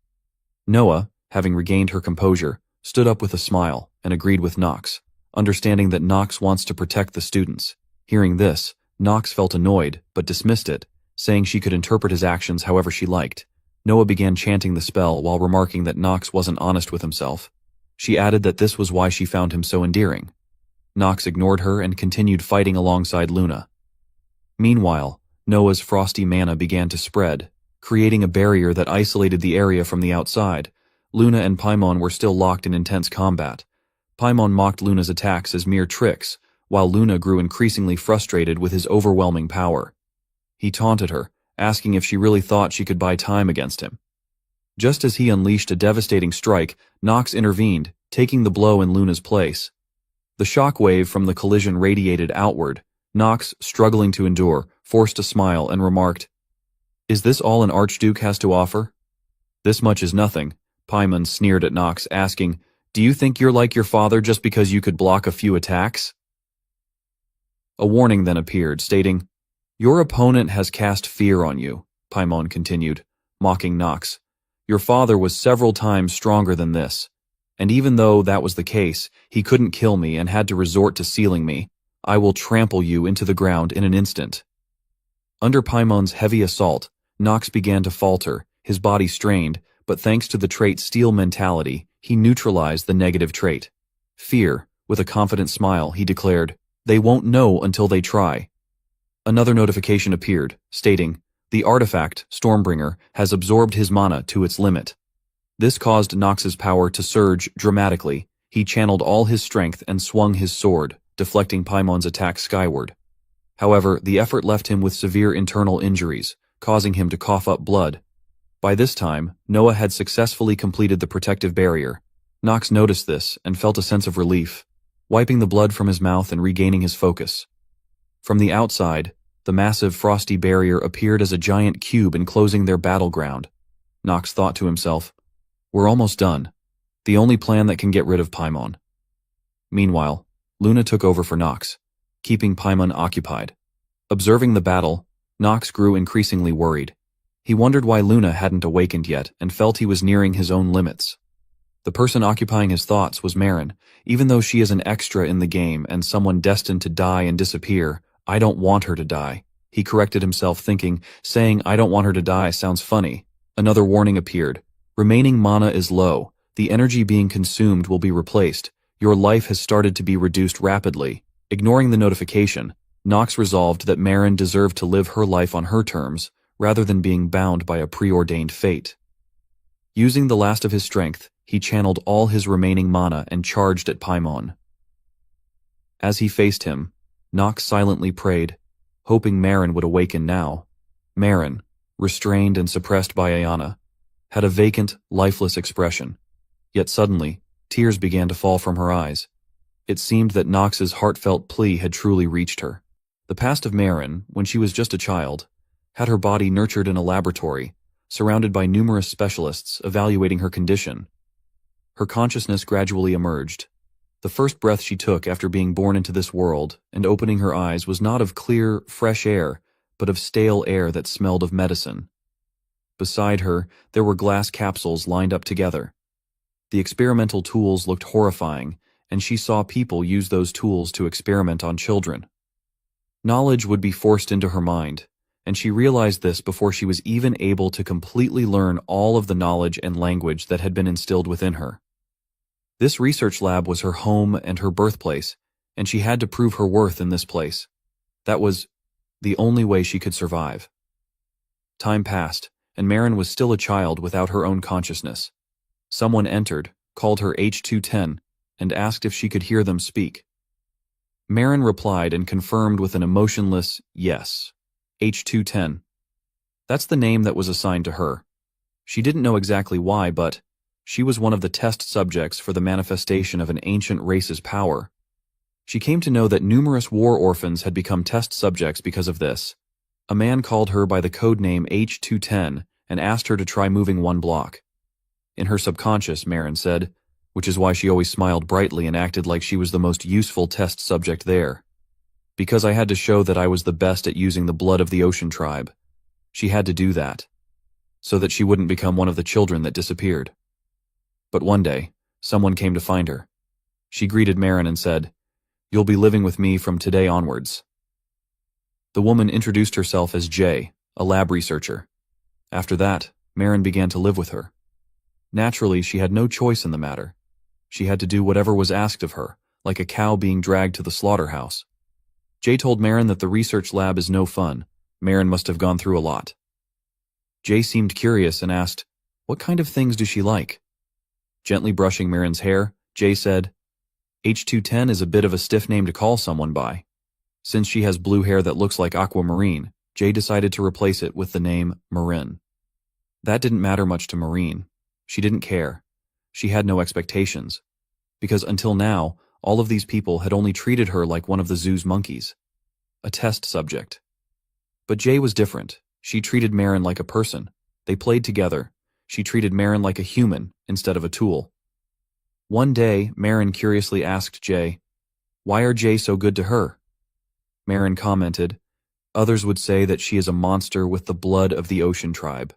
Noah, having regained her composure, stood up with a smile and agreed with Nox, understanding that Nox wants to protect the students. Hearing this, Nox felt annoyed but dismissed it, saying she could interpret his actions however she liked. Noah began chanting the spell while remarking that Nox wasn't honest with himself. She added that this was why she found him so endearing. Nox ignored her and continued fighting alongside Luna. Meanwhile, Noah's frosty mana began to spread, creating a barrier that isolated the area from the outside. Luna and Paimon were still locked in intense combat. Paimon mocked Luna's attacks as mere tricks, while Luna grew increasingly frustrated with his overwhelming power. He taunted her, asking if she really thought she could buy time against him. Just as he unleashed a devastating strike, Nox intervened, taking the blow in Luna's place. The shock wave from the collision radiated outward. Nox, struggling to endure, forced a smile and remarked, "Is this all an Archduke has to offer?" "This much is nothing," Paimon sneered at Nox, asking, "Do you think you're like your father just because you could block a few attacks?" A warning then appeared, stating, "Your opponent has cast fear on you," Paimon continued, mocking Nox. "Your father was several times stronger than this. And even though that was the case, he couldn't kill me and had to resort to sealing me. I will trample you into the ground in an instant." Under Paimon's heavy assault, Nox began to falter, his body strained, but thanks to the trait Steel Mentality, he neutralized the negative trait. Fear, with a confident smile, he declared, "They won't know until they try." Another notification appeared, stating, "The artifact, Stormbringer, has absorbed his mana to its limit." This caused Nox's power to surge dramatically. He channeled all his strength and swung his sword, deflecting Paimon's attack skyward. However, the effort left him with severe internal injuries, causing him to cough up blood. By this time, Noah had successfully completed the protective barrier. Nox noticed this and felt a sense of relief, wiping the blood from his mouth and regaining his focus. From the outside, the massive frosty barrier appeared as a giant cube enclosing their battleground. Nox thought to himself, "We're almost done. The only plan that can get rid of Paimon." Meanwhile, Luna took over for Nox, keeping Paimon occupied. Observing the battle, Nox grew increasingly worried. He wondered why Luna hadn't awakened yet and felt he was nearing his own limits. The person occupying his thoughts was Marin. Even though she is an extra in the game and someone destined to die and disappear, I don't want her to die. He corrected himself, thinking, saying I don't want her to die sounds funny. Another warning appeared. Remaining mana is low. The energy being consumed will be replaced. Your life has started to be reduced rapidly. Ignoring the notification, Nox resolved that Marin deserved to live her life on her terms, rather than being bound by a preordained fate. Using the last of his strength, he channeled all his remaining mana and charged at Paimon. As he faced him, Nox silently prayed, hoping Marin would awaken now. Marin, restrained and suppressed by Ayana, had a vacant, lifeless expression. Yet suddenly, tears began to fall from her eyes. It seemed that Nox's heartfelt plea had truly reached her. The past of Marin, when she was just a child, had her body nurtured in a laboratory, surrounded by numerous specialists evaluating her condition. Her consciousness gradually emerged. The first breath she took after being born into this world and opening her eyes was not of clear, fresh air, but of stale air that smelled of medicine. Beside her, there were glass capsules lined up together. The experimental tools looked horrifying, and she saw people use those tools to experiment on children. Knowledge would be forced into her mind, and she realized this before she was even able to completely learn all of the knowledge and language that had been instilled within her. This research lab was her home and her birthplace, and she had to prove her worth in this place. That was the only way she could survive. Time passed, and Marin was still a child without her own consciousness. Someone entered, called her H210, and asked if she could hear them speak. Marin replied and confirmed with an emotionless yes. H210. That's the name that was assigned to her. She didn't know exactly why, but she was one of the test subjects for the manifestation of an ancient race's power. She came to know that numerous war orphans had become test subjects because of this. A man called her by the code name H210 and asked her to try moving one block. In her subconscious, Marin said, which is why she always smiled brightly and acted like she was the most useful test subject there. Because I had to show that I was the best at using the blood of the ocean tribe. She had to do that, so that she wouldn't become one of the children that disappeared. But one day, someone came to find her. She greeted Marin and said, "You'll be living with me from today onwards." The woman introduced herself as Jay, a lab researcher. After that, Marin began to live with her. Naturally, she had no choice in the matter. She had to do whatever was asked of her, like a cow being dragged to the slaughterhouse. Jay told Marin that the research lab is no fun. Marin must have gone through a lot. Jay seemed curious and asked, "What kind of things does she like?" Gently brushing Marin's hair, Jay said, "H210 is a bit of a stiff name to call someone by." Since she has blue hair that looks like aquamarine, Jay decided to replace it with the name Marin. That didn't matter much to Marin. She didn't care. She had no expectations. Because until now, all of these people had only treated her like one of the zoo's monkeys. A test subject. But Jay was different. She treated Marin like a person. They played together. She treated Marin like a human instead of a tool. One day, Marin curiously asked Jay, "Why are Jay so good to her?" Marin commented, "Others would say that she is a monster with the blood of the ocean tribe.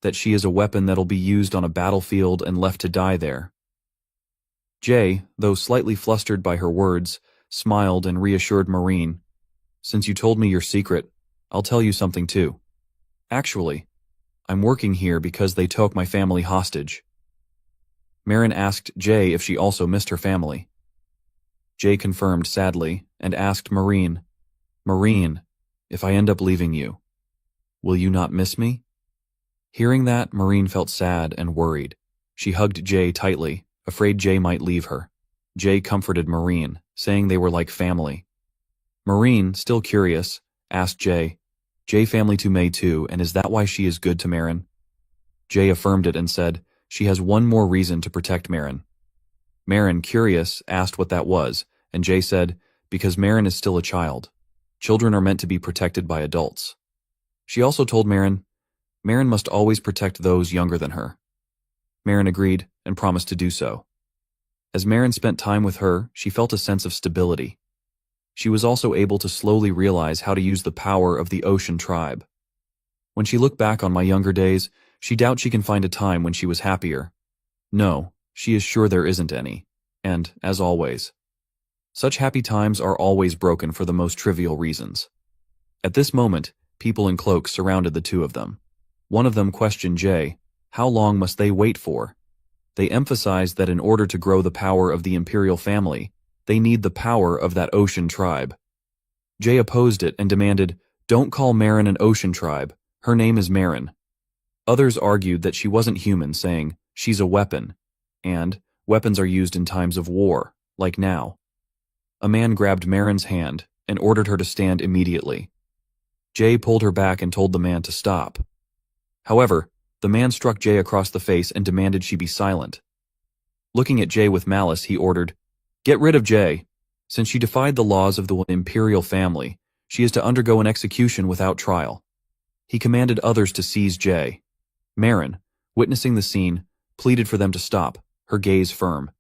That she is a weapon that'll be used on a battlefield and left to die there." Jay, though slightly flustered by her words, smiled and reassured Marin, "Since you told me your secret, I'll tell you something too. Actually, I'm working here because they took my family hostage." Marin asked Jay if she also missed her family. Jay confirmed sadly and asked Marin, "Marin, if I end up leaving you, will you not miss me?" Hearing that, Marin felt sad and worried. She hugged Jay tightly, afraid Jay might leave her. Jay comforted Marin, saying they were like family. Marin, still curious, asked Jay, "Jay family to May too, and is that why she is good to Marin?" Jay affirmed it and said, "She has one more reason to protect Marin." Marin, curious, asked what that was, and Jay said, "Because Marin is still a child. Children are meant to be protected by adults." She also told Marin must always protect those younger than her. Marin agreed and promised to do so. As Marin spent time with her, she felt a sense of stability. She was also able to slowly realize how to use the power of the ocean tribe. When she looked back on my younger days, she doubts she can find a time when she was happier. No, she is sure there isn't any. And, as always, such happy times are always broken for the most trivial reasons. At this moment, people in cloaks surrounded the two of them. One of them questioned Jay, how long must they wait for? They emphasized that in order to grow the power of the imperial family, they need the power of that ocean tribe. Jay opposed it and demanded, "Don't call Marin an ocean tribe. Her name is Marin." Others argued that she wasn't human, saying, "She's a weapon," and weapons are used in times of war, like now. A man grabbed Marin's hand and ordered her to stand immediately. Jay pulled her back and told the man to stop. However, the man struck Jay across the face and demanded she be silent. Looking at Jay with malice, he ordered, "Get rid of Jay. Since she defied the laws of the imperial family, she is to undergo an execution without trial." He commanded others to seize Jay. Marin, witnessing the scene, pleaded for them to stop, her gaze firm.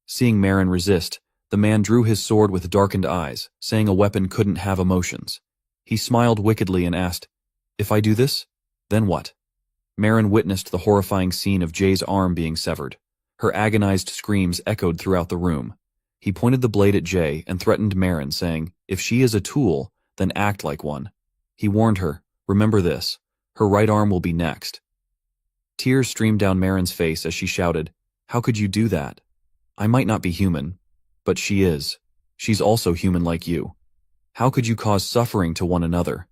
Seeing Marin resist, the man drew his sword with darkened eyes, saying a weapon couldn't have emotions. He smiled wickedly and asked, "If I do this, then what?" Marin witnessed the horrifying scene of Jay's arm being severed. Her agonized screams echoed throughout the room. He pointed the blade at Jay and threatened Marin, saying, "If she is a tool, then act like one." He warned her, "Remember this, her right arm will be next." Tears streamed down Marin's face as she shouted, "How could you do that? I might not be human, but she is. She's also human like you. How could you cause suffering to one another?"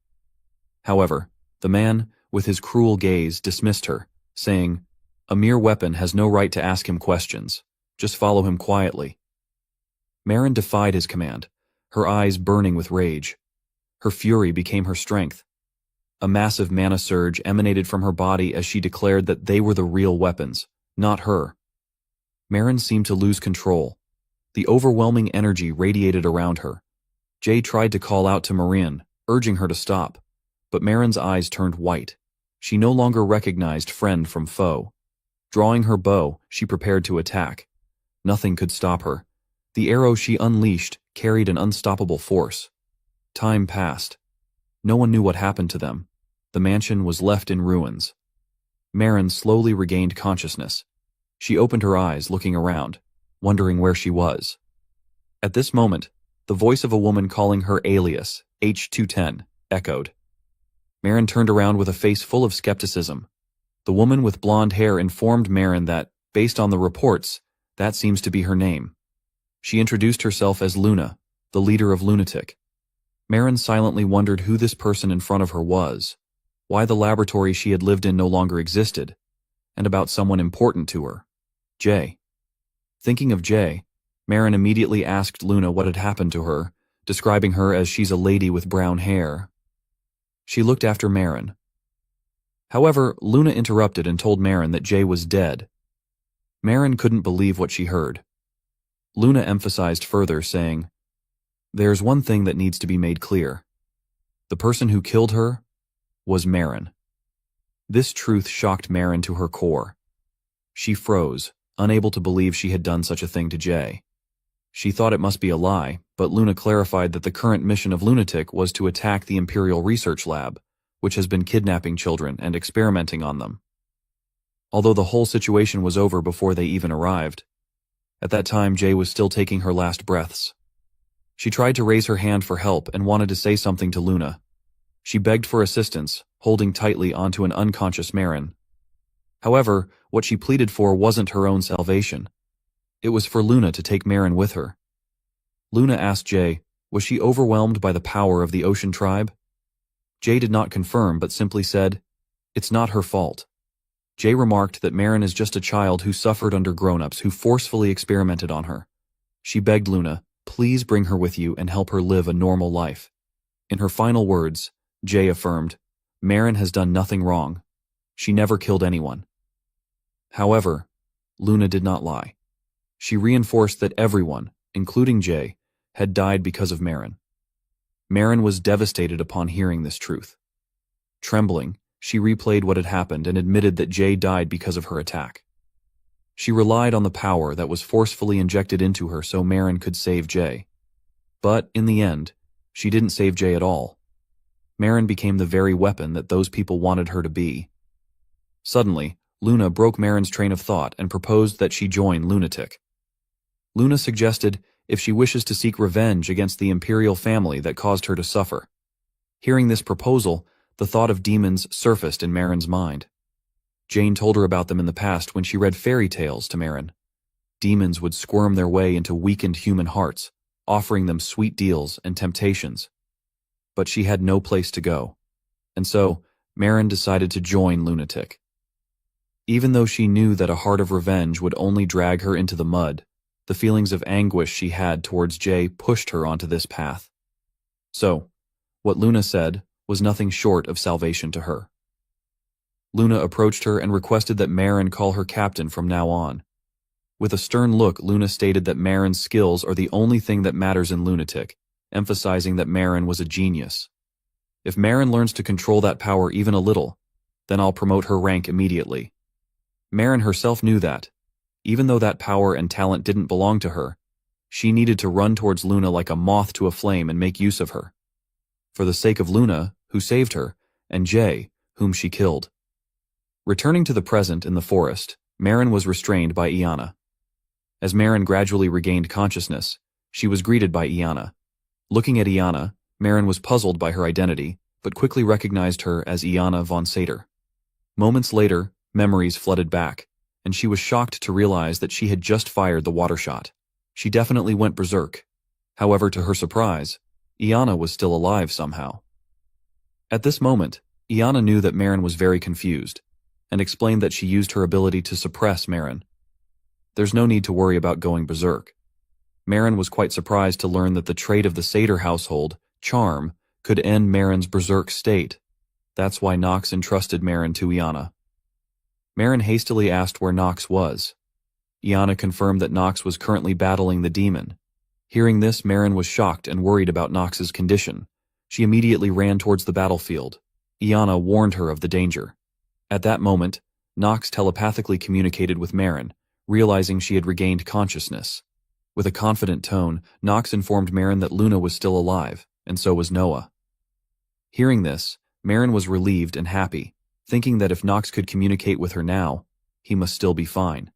However, the man, with his cruel gaze, dismissed her, saying, "A mere weapon has no right to ask him questions. Just follow him quietly." Marin defied his command, her eyes burning with rage. Her fury became her strength. A massive mana surge emanated from her body as she declared that they were the real weapons, not her. Marin seemed to lose control. The overwhelming energy radiated around her. Jay tried to call out to Marin, urging her to stop, but Marin's eyes turned white. She no longer recognized friend from foe. Drawing her bow, she prepared to attack. Nothing could stop her. The arrow she unleashed carried an unstoppable force. Time passed. No one knew what happened to them. The mansion was left in ruins. Marin slowly regained consciousness. She opened her eyes, looking around, wondering where she was. At this moment, the voice of a woman calling her alias, H210, echoed. Marin turned around with a face full of skepticism. The woman with blonde hair informed Marin that, based on the reports, that seems to be her name. She introduced herself as Luna, the leader of Lunatic. Marin silently wondered who this person in front of her was, why the laboratory she had lived in no longer existed, and about someone important to her, Jay. Thinking of Jay, Marin immediately asked Luna what had happened to her, describing her as she's a lady with brown hair. She looked after Marin. However, Luna interrupted and told Marin that Jay was dead. Marin couldn't believe what she heard. Luna emphasized further, saying, "There's one thing that needs to be made clear. The person who killed her was Marin." This truth shocked Marin to her core. She froze, unable to believe she had done such a thing to Jay. She thought it must be a lie, but Luna clarified that the current mission of Lunatic was to attack the Imperial Research Lab, which has been kidnapping children and experimenting on them. Although the whole situation was over before they even arrived. At that time, Jay was still taking her last breaths. She tried to raise her hand for help and wanted to say something to Luna. She begged for assistance, holding tightly onto an unconscious Marin. However, what she pleaded for wasn't her own salvation. It was for Luna to take Marin with her. Luna asked Jay, was she overwhelmed by the power of the Ocean Tribe? Jay did not confirm but simply said, "It's not her fault." Jay remarked that Marin is just a child who suffered under grown-ups who forcefully experimented on her. She begged Luna, "Please bring her with you and help her live a normal life." In her final words, Jay affirmed, "Marin has done nothing wrong. She never killed anyone." However, Luna did not lie. She reinforced that everyone, including Jay, had died because of Marin. Marin was devastated upon hearing this truth. Trembling, she replayed what had happened and admitted that Jay died because of her attack. She relied on the power that was forcefully injected into her so Marin could save Jay. But, in the end, she didn't save Jay at all. Marin became the very weapon that those people wanted her to be. Suddenly, Luna broke Marin's train of thought and proposed that she join Lunatic. Luna suggested if she wishes to seek revenge against the Imperial family that caused her to suffer. Hearing this proposal, the thought of demons surfaced in Marin's mind. Jane told her about them in the past when she read fairy tales to Marin. Demons would squirm their way into weakened human hearts, offering them sweet deals and temptations. But she had no place to go, and so Marin decided to join Lunatic. Even though she knew that a heart of revenge would only drag her into the mud, the feelings of anguish she had towards Jay pushed her onto this path. So, what Luna said was nothing short of salvation to her. Luna approached her and requested that Marin call her captain from now on. With a stern look, Luna stated that Marin's skills are the only thing that matters in Lunatic, emphasizing that Marin was a genius. If Marin learns to control that power even a little, then I'll promote her rank immediately. Marin herself knew that, Even though that power and talent didn't belong to her, she needed to run towards Luna like a moth to a flame and make use of her. For the sake of Luna, who saved her, and Jay, whom she killed. Returning to the present in the forest, Marin was restrained by Iana. As Marin gradually regained consciousness, she was greeted by Iana. Looking at Iana, Marin was puzzled by her identity, but quickly recognized her as Iana von Sater. Moments later, memories flooded back, and she was shocked to realize that she had just fired the water shot. She definitely went berserk. However, to her surprise, Iana was still alive somehow. At this moment, Iana knew that Marin was very confused, and explained that she used her ability to suppress Marin. There's no need to worry about going berserk. Marin was quite surprised to learn that the trait of the Sater household, charm, could end Marin's berserk state. That's why Nox entrusted Marin to Iana. Marin hastily asked where Nox was. Iana confirmed that Nox was currently battling the demon. Hearing this, Marin was shocked and worried about Nox's condition. She immediately ran towards the battlefield. Iana warned her of the danger. At that moment, Nox telepathically communicated with Marin, realizing she had regained consciousness. With a confident tone, Nox informed Marin that Luna was still alive, and so was Noah. Hearing this, Marin was relieved and happy, thinking that if Nox could communicate with her now, he must still be fine.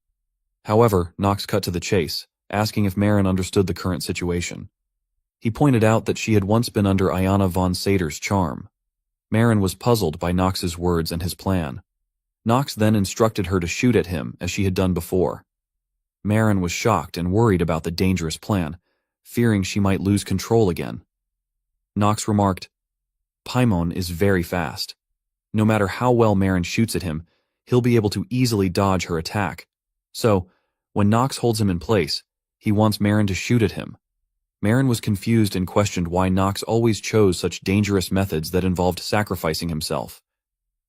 However, Nox cut to the chase, asking if Marin understood the current situation. He pointed out that she had once been under Iana von Sater's charm. Marin was puzzled by Nox's words and his plan. Nox then instructed her to shoot at him as she had done before. Marin was shocked and worried about the dangerous plan, fearing she might lose control again. Nox remarked, "Paimon is very fast. No matter how well Marin shoots at him, he'll be able to easily dodge her attack. So, when Nox holds him in place, he wants Marin to shoot at him." Marin was confused and questioned why Nox always chose such dangerous methods that involved sacrificing himself.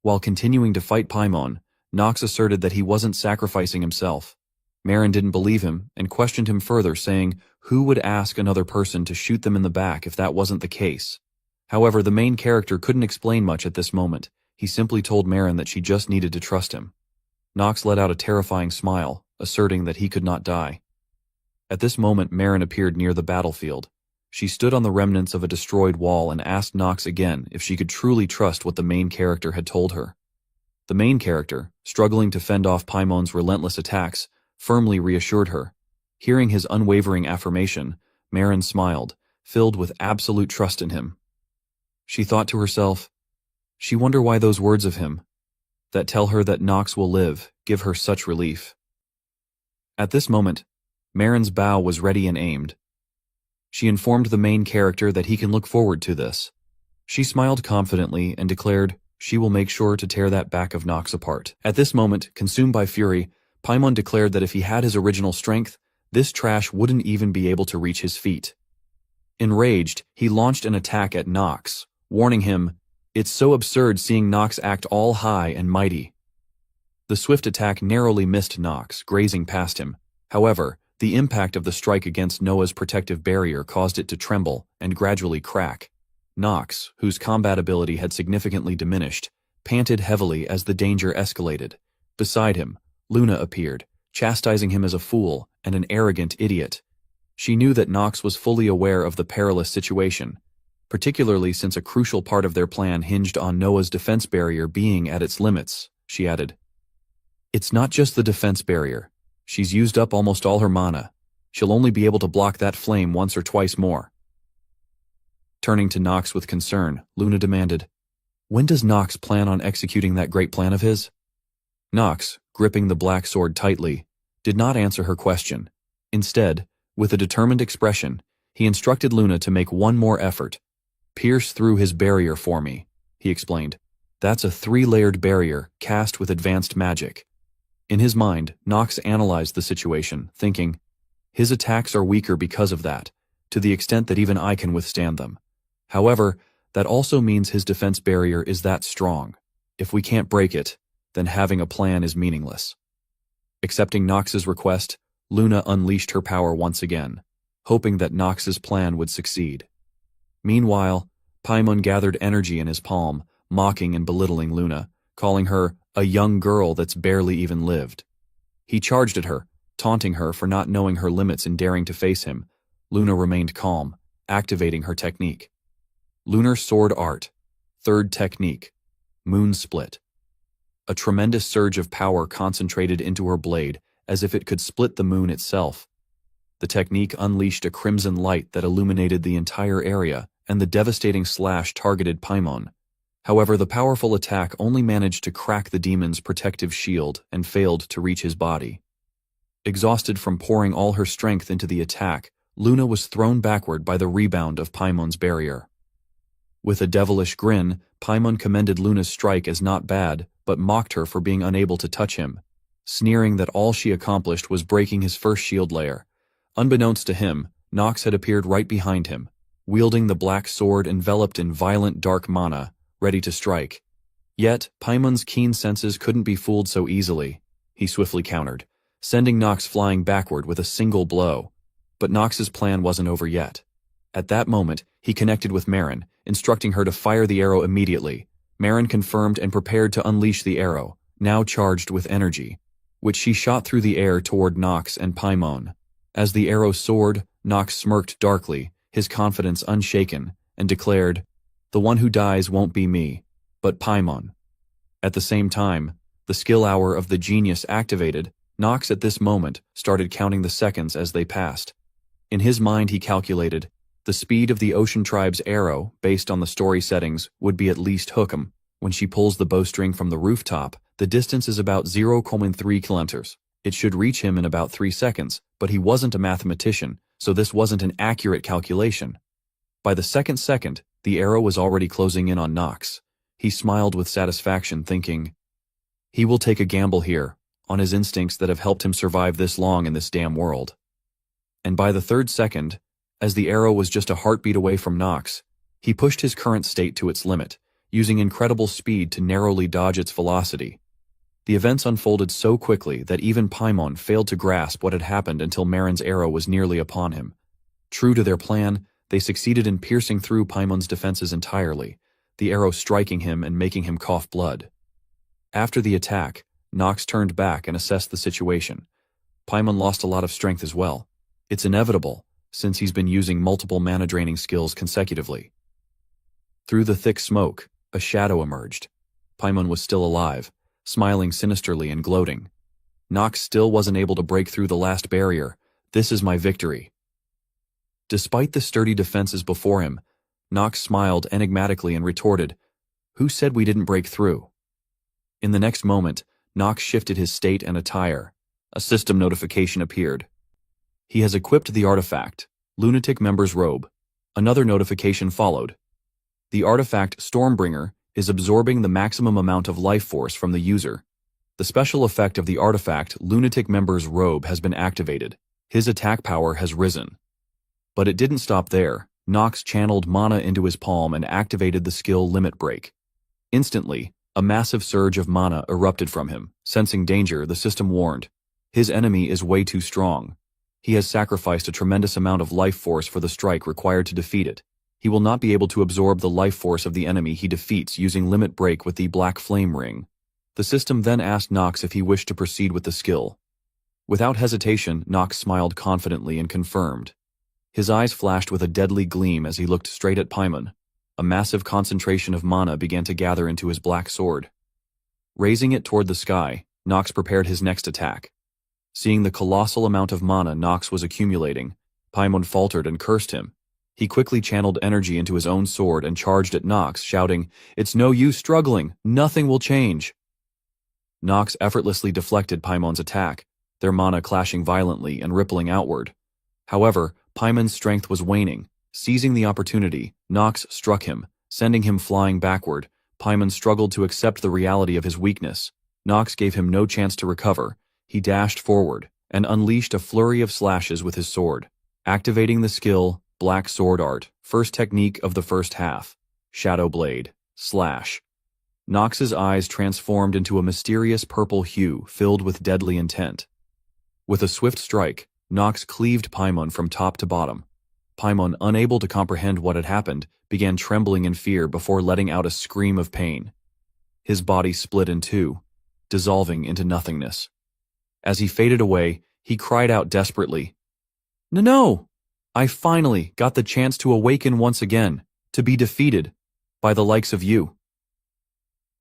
While continuing to fight Paimon, Nox asserted that he wasn't sacrificing himself. Marin didn't believe him and questioned him further, saying who would ask another person to shoot them in the back if that wasn't the case. However, the main character couldn't explain much at this moment. He simply told Marin that she just needed to trust him. Nox let out a terrifying smile, asserting that he could not die. At this moment, Marin appeared near the battlefield. She stood on the remnants of a destroyed wall and asked Nox again if she could truly trust what the main character had told her. The main character, struggling to fend off Paimon's relentless attacks, firmly reassured her. Hearing his unwavering affirmation, Marin smiled, filled with absolute trust in him. She thought to herself, she wonder why those words of him, that tell her that Nox will live, give her such relief. At this moment, Marin's bow was ready and aimed. She informed the main character that he can look forward to this. She smiled confidently and declared she will make sure to tear that back of Nox apart. At this moment, consumed by fury, Paimon declared that if he had his original strength, this trash wouldn't even be able to reach his feet. Enraged, he launched an attack at Nox, warning him, "It's so absurd seeing Nox act all high and mighty." The swift attack narrowly missed Nox, grazing past him. However, the impact of the strike against Noah's protective barrier caused it to tremble and gradually crack. Nox, whose combat ability had significantly diminished, panted heavily as the danger escalated. Beside him, Luna appeared, chastising him as a fool and an arrogant idiot. She knew that Nox was fully aware of the perilous situation, particularly since a crucial part of their plan hinged on Noah's defense barrier being at its limits. She added, "It's not just the defense barrier. She's used up almost all her mana. She'll only be able to block that flame once or twice more." Turning to Nox with concern, Luna demanded, "When does Nox plan on executing that great plan of his?" Nox, gripping the black sword tightly, did not answer her question. Instead, with a determined expression, he instructed Luna to make one more effort. "Pierce through his barrier for me," he explained. "That's a 3-layered barrier cast with advanced magic." In his mind, Nox analyzed the situation, thinking, his attacks are weaker because of that, to the extent that even I can withstand them. However, that also means his defense barrier is that strong. If we can't break it, then having a plan is meaningless. Accepting Nox's request, Luna unleashed her power once again, hoping that Nox's plan would succeed. Meanwhile, Paimon gathered energy in his palm, mocking and belittling Luna, calling her a young girl that's barely even lived. He charged at her, taunting her for not knowing her limits and daring to face him. Luna remained calm, activating her technique. Lunar Sword Art. Third technique. Moon Split. A tremendous surge of power concentrated into her blade, as if it could split the moon itself. The technique unleashed a crimson light that illuminated the entire area, and the devastating slash targeted Paimon. However, the powerful attack only managed to crack the demon's protective shield and failed to reach his body. Exhausted from pouring all her strength into the attack, Luna was thrown backward by the rebound of Paimon's barrier. With a devilish grin, Paimon commended Luna's strike as not bad, but mocked her for being unable to touch him, sneering that all she accomplished was breaking his first shield layer. Unbeknownst to him, Nox had appeared right behind him, wielding the black sword enveloped in violent dark mana, ready to strike. Yet, Paimon's keen senses couldn't be fooled so easily. He swiftly countered, sending Nox flying backward with a single blow. But Nox's plan wasn't over yet. At that moment, he connected with Marin, instructing her to fire the arrow immediately. Marin confirmed and prepared to unleash the arrow, now charged with energy, which she shot through the air toward Nox and Paimon. As the arrow soared, Nox smirked darkly, his confidence unshaken, and declared, "The one who dies won't be me, but Paimon." At the same time, the skill hour of the genius activated. Nox at this moment started counting the seconds as they passed. In his mind he calculated, the speed of the Ocean Tribe's arrow, based on the story settings, would be at least Hookem. When she pulls the bowstring from the rooftop, the distance is about 0.3 kilometers. It should reach him in about 3 seconds, but he wasn't a mathematician, so this wasn't an accurate calculation. By the second, the arrow was already closing in on Nox. He smiled with satisfaction, thinking, he will take a gamble here, on his instincts that have helped him survive this long in this damn world. And by the 3rd second, as the arrow was just a heartbeat away from Nox, he pushed his current state to its limit, using incredible speed to narrowly dodge its velocity. The events unfolded so quickly that even Paimon failed to grasp what had happened until Marin's arrow was nearly upon him. True to their plan, they succeeded in piercing through Paimon's defenses entirely, the arrow striking him and making him cough blood. After the attack, Nox turned back and assessed the situation. Paimon lost a lot of strength as well. It's inevitable, since he's been using multiple mana-draining skills consecutively. Through the thick smoke, a shadow emerged. Paimon was still alive, smiling sinisterly and gloating. Nox still wasn't able to break through the last barrier. This is my victory. Despite the sturdy defenses before him, Nox smiled enigmatically and retorted, "Who said we didn't break through?" In the next moment, Nox shifted his state and attire. A system notification appeared. He has equipped the artifact, Lunatic Member's Robe. Another notification followed. The artifact, Stormbringer, is absorbing the maximum amount of life force from the user. The special effect of the artifact, Lunatic Member's Robe, has been activated. His attack power has risen. But it didn't stop there. Nox channeled mana into his palm and activated the skill Limit Break. Instantly, a massive surge of mana erupted from him. Sensing danger, the system warned, his enemy is way too strong. He has sacrificed a tremendous amount of life force for the strike required to defeat it. He will not be able to absorb the life force of the enemy he defeats using Limit Break with the Black Flame Ring. The system then asked Nox if he wished to proceed with the skill. Without hesitation, Nox smiled confidently and confirmed. His eyes flashed with a deadly gleam as he looked straight at Paimon. A massive concentration of mana began to gather into his black sword. Raising it toward the sky, Nox prepared his next attack. Seeing the colossal amount of mana Nox was accumulating, Paimon faltered and cursed him. He quickly channeled energy into his own sword and charged at Nox, shouting, "It's no use struggling, nothing will change." Nox effortlessly deflected Paimon's attack, their mana clashing violently and rippling outward. However, Paimon's strength was waning. Seizing the opportunity, Nox struck him, sending him flying backward. Paimon struggled to accept the reality of his weakness. Nox gave him no chance to recover. He dashed forward and unleashed a flurry of slashes with his sword. Activating the skill, Black Sword Art, first technique of the first half, Shadow Blade, Slash. Nox's eyes transformed into a mysterious purple hue filled with deadly intent. With a swift strike, Nox cleaved Paimon from top to bottom. Paimon, unable to comprehend what had happened, began trembling in fear before letting out a scream of pain. His body split in two, dissolving into nothingness. As he faded away, he cried out desperately, "No, no! I finally got the chance to awaken once again, to be defeated by the likes of you."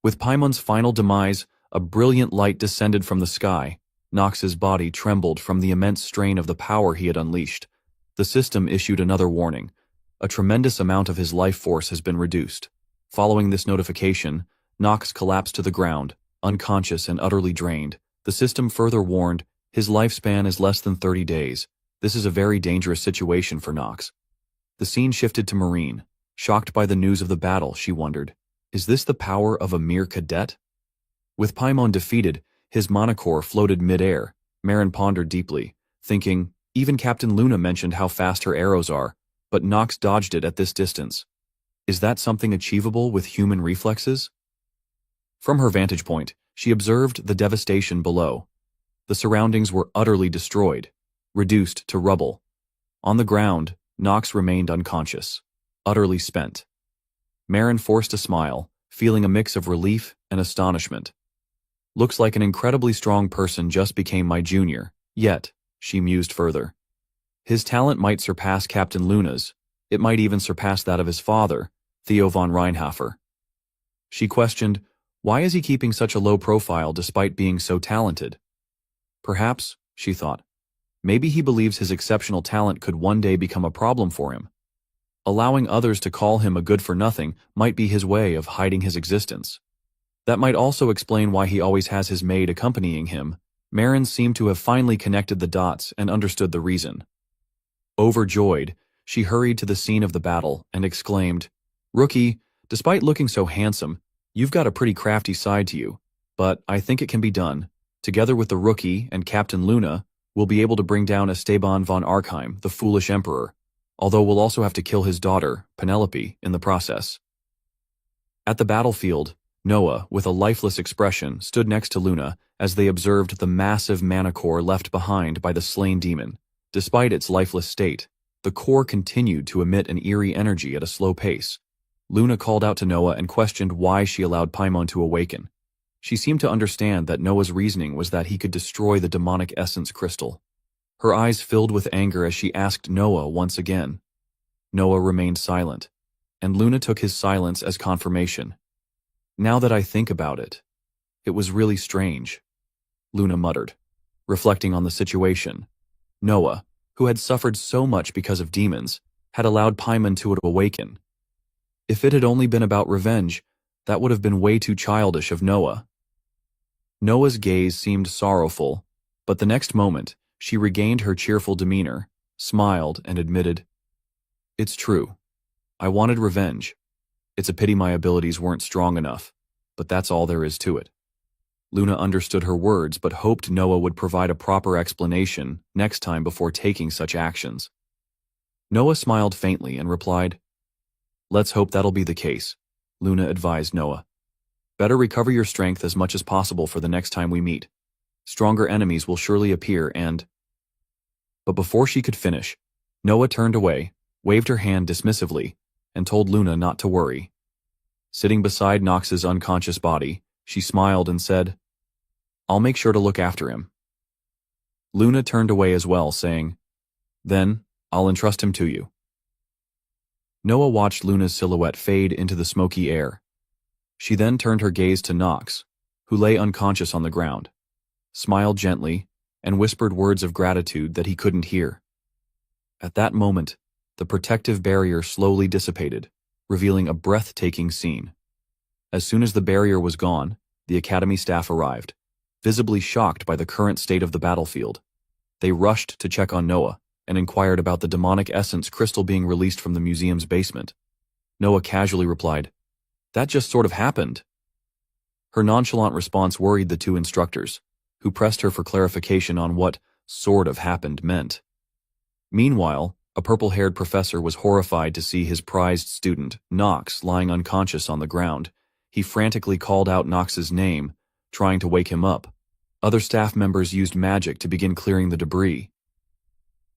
With Paimon's final demise, a brilliant light descended from the sky. Nox's body trembled from the immense strain of the power he had unleashed. The system issued another warning. A tremendous amount of his life force has been reduced. Following this notification, Nox collapsed to the ground, unconscious and utterly drained. The system further warned, his lifespan is less than 30 days. This is a very dangerous situation for Nox. The scene shifted to Marine. Shocked by the news of the battle, she wondered, is this the power of a mere cadet? With Paimon defeated, his monocore floated mid-air. Marin pondered deeply, thinking, even Captain Luna mentioned how fast her arrows are, but Nox dodged it at this distance. Is that something achievable with human reflexes? From her vantage point, she observed the devastation below. The surroundings were utterly destroyed, reduced to rubble. On the ground, Nox remained unconscious, utterly spent. Marin forced a smile, feeling a mix of relief and astonishment. Looks like an incredibly strong person just became my junior, yet, she mused further. His talent might surpass Captain Luna's, it might even surpass that of his father, Theo von Reinhofer. She questioned, why is he keeping such a low profile despite being so talented? Perhaps, she thought, maybe he believes his exceptional talent could one day become a problem for him. Allowing others to call him a good-for-nothing might be his way of hiding his existence. That might also explain why he always has his maid accompanying him. Marin seemed to have finally connected the dots and understood the reason. Overjoyed, she hurried to the scene of the battle and exclaimed, "Rookie, despite looking so handsome, you've got a pretty crafty side to you, but I think it can be done. Together with the Rookie and Captain Luna, we'll be able to bring down Esteban von Archheim, the foolish emperor, although we'll also have to kill his daughter, Penelope, in the process." At the battlefield, Noah, with a lifeless expression, stood next to Luna as they observed the massive mana core left behind by the slain demon. Despite its lifeless state, the core continued to emit an eerie energy at a slow pace. Luna called out to Noah and questioned why she allowed Paimon to awaken. She seemed to understand that Noah's reasoning was that he could destroy the demonic essence crystal. Her eyes filled with anger as she asked Noah once again. Noah remained silent, and Luna took his silence as confirmation. "Now that I think about it, it was really strange," Luna muttered, reflecting on the situation. Noah, who had suffered so much because of demons, had allowed Paimon to awaken. If it had only been about revenge, that would have been way too childish of Noah. Noah's gaze seemed sorrowful, but the next moment, she regained her cheerful demeanor, smiled, and admitted, "It's true. I wanted revenge. It's a pity my abilities weren't strong enough, but that's all there is to it." Luna understood her words but hoped Noah would provide a proper explanation next time before taking such actions. Noah smiled faintly and replied, "Let's hope that'll be the case," Luna advised Noah. "Better recover your strength as much as possible for the next time we meet. Stronger enemies will surely appear and—" But before she could finish, Noah turned away, waved her hand dismissively, and told Luna not to worry. Sitting beside Nox's unconscious body, she smiled and said, "I'll make sure to look after him." Luna turned away as well, saying, "Then, I'll entrust him to you." Noah watched Luna's silhouette fade into the smoky air. She then turned her gaze to Nox, who lay unconscious on the ground, smiled gently, and whispered words of gratitude that he couldn't hear. At that moment, the protective barrier slowly dissipated, revealing a breathtaking scene. As soon as the barrier was gone, the Academy staff arrived, visibly shocked by the current state of the battlefield. They rushed to check on Noah and inquired about the demonic essence crystal being released from the museum's basement. Noah casually replied, "That just sort of happened." Her nonchalant response worried the two instructors, who pressed her for clarification on what "sort of happened" meant. Meanwhile, a purple-haired professor was horrified to see his prized student, Nox, lying unconscious on the ground. He frantically called out Nox's name, trying to wake him up. Other staff members used magic to begin clearing the debris.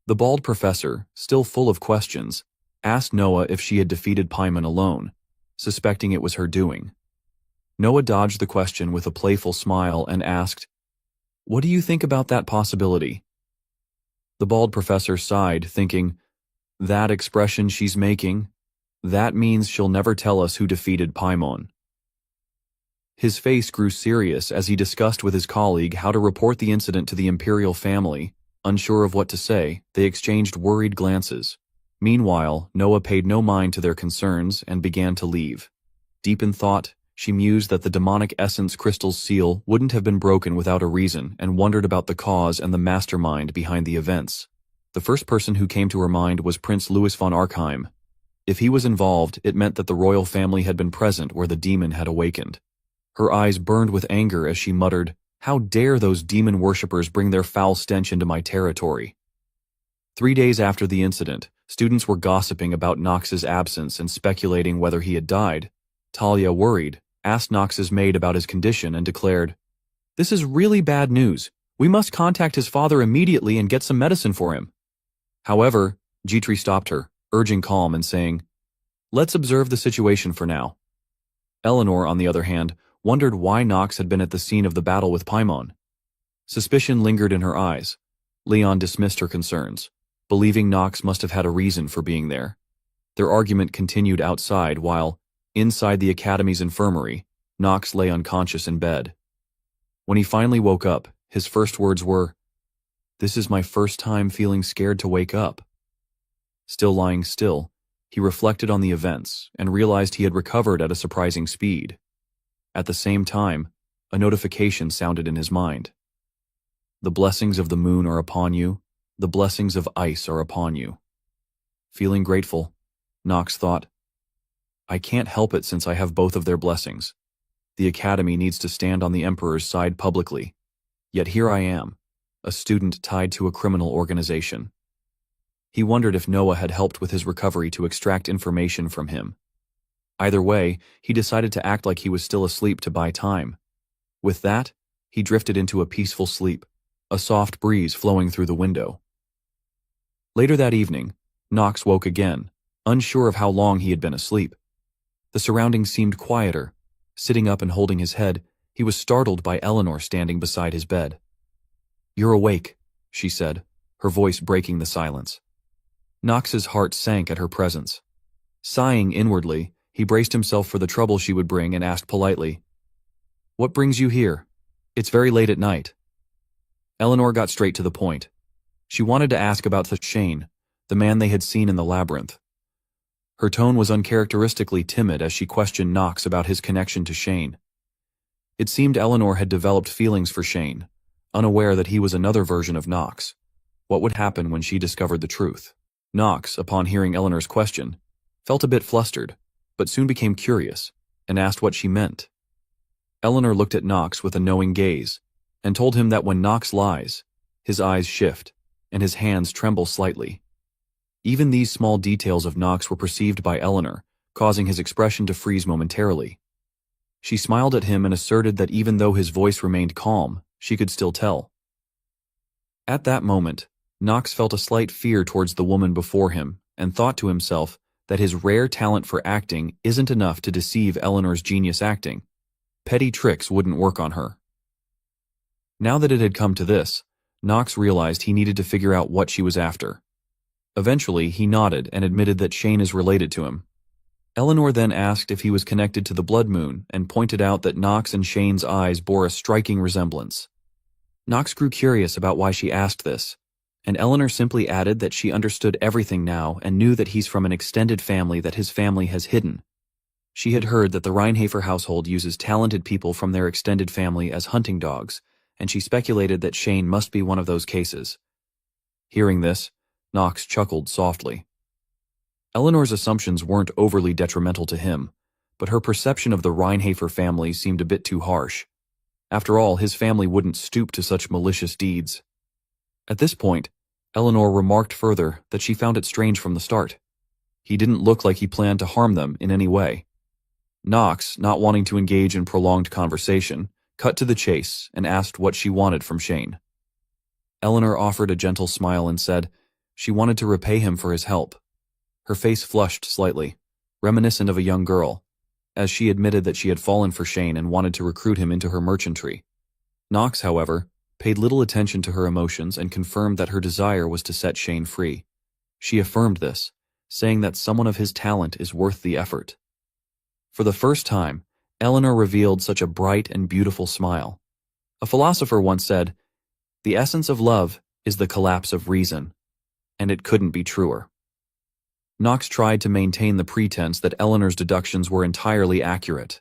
The bald professor, still full of questions, asked Noah if she had defeated Paimon alone, suspecting it was her doing. Noah dodged the question with a playful smile and asked, "What do you think about that possibility?" The bald professor sighed, thinking, that expression she's making, that means she'll never tell us who defeated Paimon. His face grew serious as he discussed with his colleague how to report the incident to the imperial family. Unsure of what to say, they exchanged worried glances. Meanwhile, Noah paid no mind to their concerns and began to leave. Deep in thought, she mused that the demonic essence crystal's seal wouldn't have been broken without a reason and wondered about the cause and the mastermind behind the events. The first person who came to her mind was Prince Louis von Arkheim. If he was involved, it meant that the royal family had been present where the demon had awakened. Her eyes burned with anger as she muttered, "How dare those demon worshippers bring their foul stench into my territory?" 3 days after the incident, students were gossiping about Knox's absence and speculating whether he had died. Talia, worried, asked Knox's maid about his condition and declared, "This is really bad news. We must contact his father immediately and get some medicine for him." However, Jitri stopped her, urging calm and saying, "Let's observe the situation for now." Eleanor, on the other hand, wondered why Knox had been at the scene of the battle with Paimon. Suspicion lingered in her eyes. Leon dismissed her concerns, believing Knox must have had a reason for being there. Their argument continued outside while, inside the academy's infirmary, Knox lay unconscious in bed. When he finally woke up, his first words were, "This is my first time feeling scared to wake up." Still lying still, he reflected on the events and realized he had recovered at a surprising speed. At the same time, a notification sounded in his mind. "The blessings of the moon are upon you. The blessings of ice are upon you." Feeling grateful, Knox thought, "I can't help it since I have both of their blessings. The academy needs to stand on the Emperor's side publicly. Yet here I am, a student tied to a criminal organization." He wondered if Noah had helped with his recovery to extract information from him. Either way, he decided to act like he was still asleep to buy time. With that, he drifted into a peaceful sleep, a soft breeze flowing through the window. Later that evening, Knox woke again, unsure of how long he had been asleep. The surroundings seemed quieter. Sitting up and holding his head, he was startled by Eleanor standing beside his bed. "You're awake," she said, her voice breaking the silence. Knox's heart sank at her presence. Sighing inwardly, he braced himself for the trouble she would bring and asked politely, "What brings you here? It's very late at night." Eleanor got straight to the point. She wanted to ask about Shane, the man they had seen in the labyrinth. Her tone was uncharacteristically timid as she questioned Knox about his connection to Shane. It seemed Eleanor had developed feelings for Shane, unaware that he was another version of Knox. What would happen when she discovered the truth? Knox, upon hearing Eleanor's question, felt a bit flustered, but soon became curious, and asked what she meant. Eleanor looked at Knox with a knowing gaze, and told him that when Knox lies, his eyes shift, and his hands tremble slightly. Even these small details of Knox were perceived by Eleanor, causing his expression to freeze momentarily. She smiled at him and asserted that even though his voice remained calm, she could still tell. At that moment, Knox felt a slight fear towards the woman before him and thought to himself that his rare talent for acting isn't enough to deceive Eleanor's genius acting. Petty tricks wouldn't work on her. Now that it had come to this, Knox realized he needed to figure out what she was after. Eventually, he nodded and admitted that Shane is related to him. Eleanor then asked if he was connected to the blood moon and pointed out that Knox and Shane's eyes bore a striking resemblance. Knox grew curious about why she asked this, and Eleanor simply added that she understood everything now and knew that he's from an extended family that his family has hidden. She had heard that the Reinhafer household uses talented people from their extended family as hunting dogs, and she speculated that Shane must be one of those cases. Hearing this, Knox chuckled softly. Eleanor's assumptions weren't overly detrimental to him, but her perception of the Reinhafer family seemed a bit too harsh. After all, his family wouldn't stoop to such malicious deeds. At this point, Eleanor remarked further that she found it strange from the start. He didn't look like he planned to harm them in any way. Knox, not wanting to engage in prolonged conversation, cut to the chase and asked what she wanted from Shane. Eleanor offered a gentle smile and said she wanted to repay him for his help. Her face flushed slightly, reminiscent of a young girl, as she admitted that she had fallen for Shane and wanted to recruit him into her merchantry. Knox, however, paid little attention to her emotions and confirmed that her desire was to set Shane free. She affirmed this, saying that someone of his talent is worth the effort. For the first time, Eleanor revealed such a bright and beautiful smile. A philosopher once said, "The essence of love is the collapse of reason," and it couldn't be truer. Knox tried to maintain the pretense that Eleanor's deductions were entirely accurate.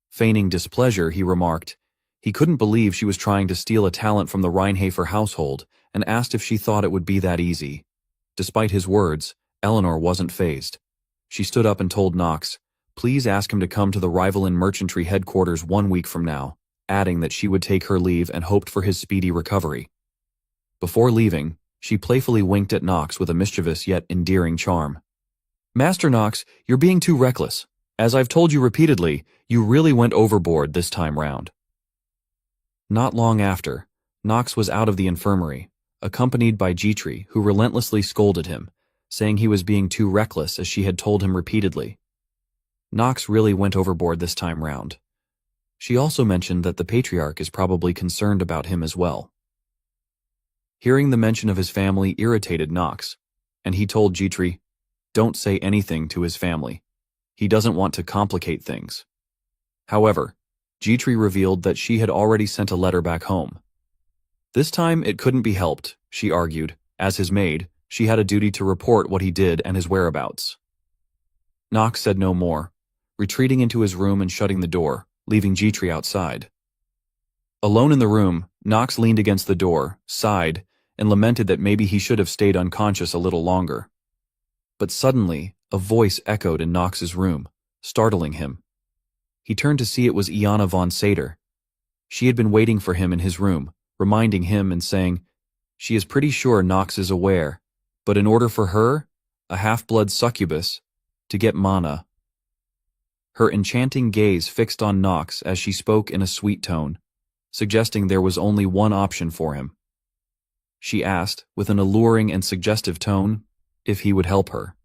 Feigning displeasure, he remarked, he couldn't believe she was trying to steal a talent from the Reinhardt household and asked if she thought it would be that easy. Despite his words, Eleanor wasn't fazed. She stood up and told Knox, please ask him to come to the Rivalin Merchantry headquarters 1 week from now, adding that she would take her leave and hoped for his speedy recovery. Before leaving, she playfully winked at Knox with a mischievous yet endearing charm. Master Knox, you're being too reckless. As I've told you repeatedly, you really went overboard this time round. Not long after, Knox was out of the infirmary, accompanied by Jetri, who relentlessly scolded him, saying he was being too reckless as she had told him repeatedly. Knox really went overboard this time round. She also mentioned that the patriarch is probably concerned about him as well. Hearing the mention of his family irritated Knox, and he told Jetri, don't say anything to his family. He doesn't want to complicate things. However, Jetri revealed that she had already sent a letter back home. This time it couldn't be helped, she argued. As his maid, she had a duty to report what he did and his whereabouts. Knox said no more, retreating into his room and shutting the door, leaving Jetri outside. Alone in the room, Knox leaned against the door, sighed, and lamented that maybe he should have stayed unconscious a little longer. But suddenly, a voice echoed in Knox's room, startling him. He turned to see it was Iana von Sater. She had been waiting for him in his room, reminding him and saying, she is pretty sure Knox is aware, but in order for her, a half-blood succubus, to get mana. Her enchanting gaze fixed on Knox as she spoke in a sweet tone, suggesting there was only one option for him. She asked, with an alluring and suggestive tone, if he would help her.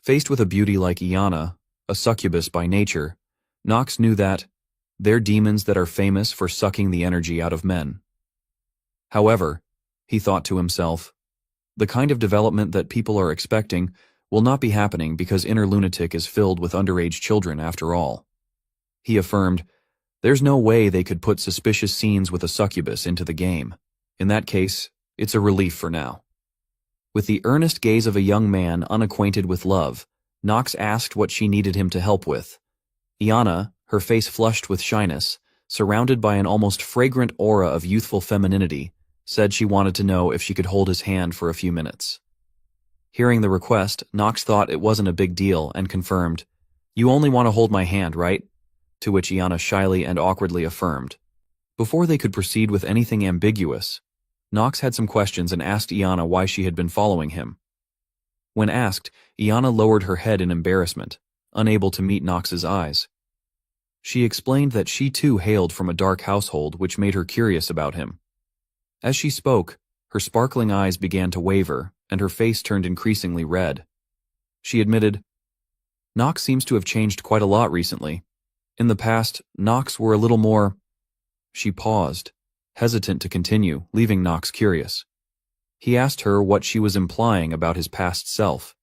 Faced with a beauty like Iana, a succubus by nature, Knox knew that they're demons that are famous for sucking the energy out of men. However, he thought to himself, the kind of development that people are expecting will not be happening because Inner Lunatic is filled with underage children after all. He affirmed, there's no way they could put suspicious scenes with a succubus into the game. In that case, it's a relief for now. With the earnest gaze of a young man unacquainted with love, Knox asked what she needed him to help with. Iana, her face flushed with shyness, surrounded by an almost fragrant aura of youthful femininity, said she wanted to know if she could hold his hand for a few minutes. Hearing the request, Knox thought it wasn't a big deal and confirmed, you only want to hold my hand, right? To which Iana shyly and awkwardly affirmed. Before they could proceed with anything ambiguous, Knox had some questions and asked Iana why she had been following him. When asked, Iana lowered her head in embarrassment, unable to meet Knox's eyes. She explained that she too hailed from a dark household which made her curious about him. As she spoke, her sparkling eyes began to waver and her face turned increasingly red. She admitted, Knox seems to have changed quite a lot recently. In the past, Knox were a little more... She paused, hesitant to continue, leaving Knox curious. He asked her what she was implying about his past self.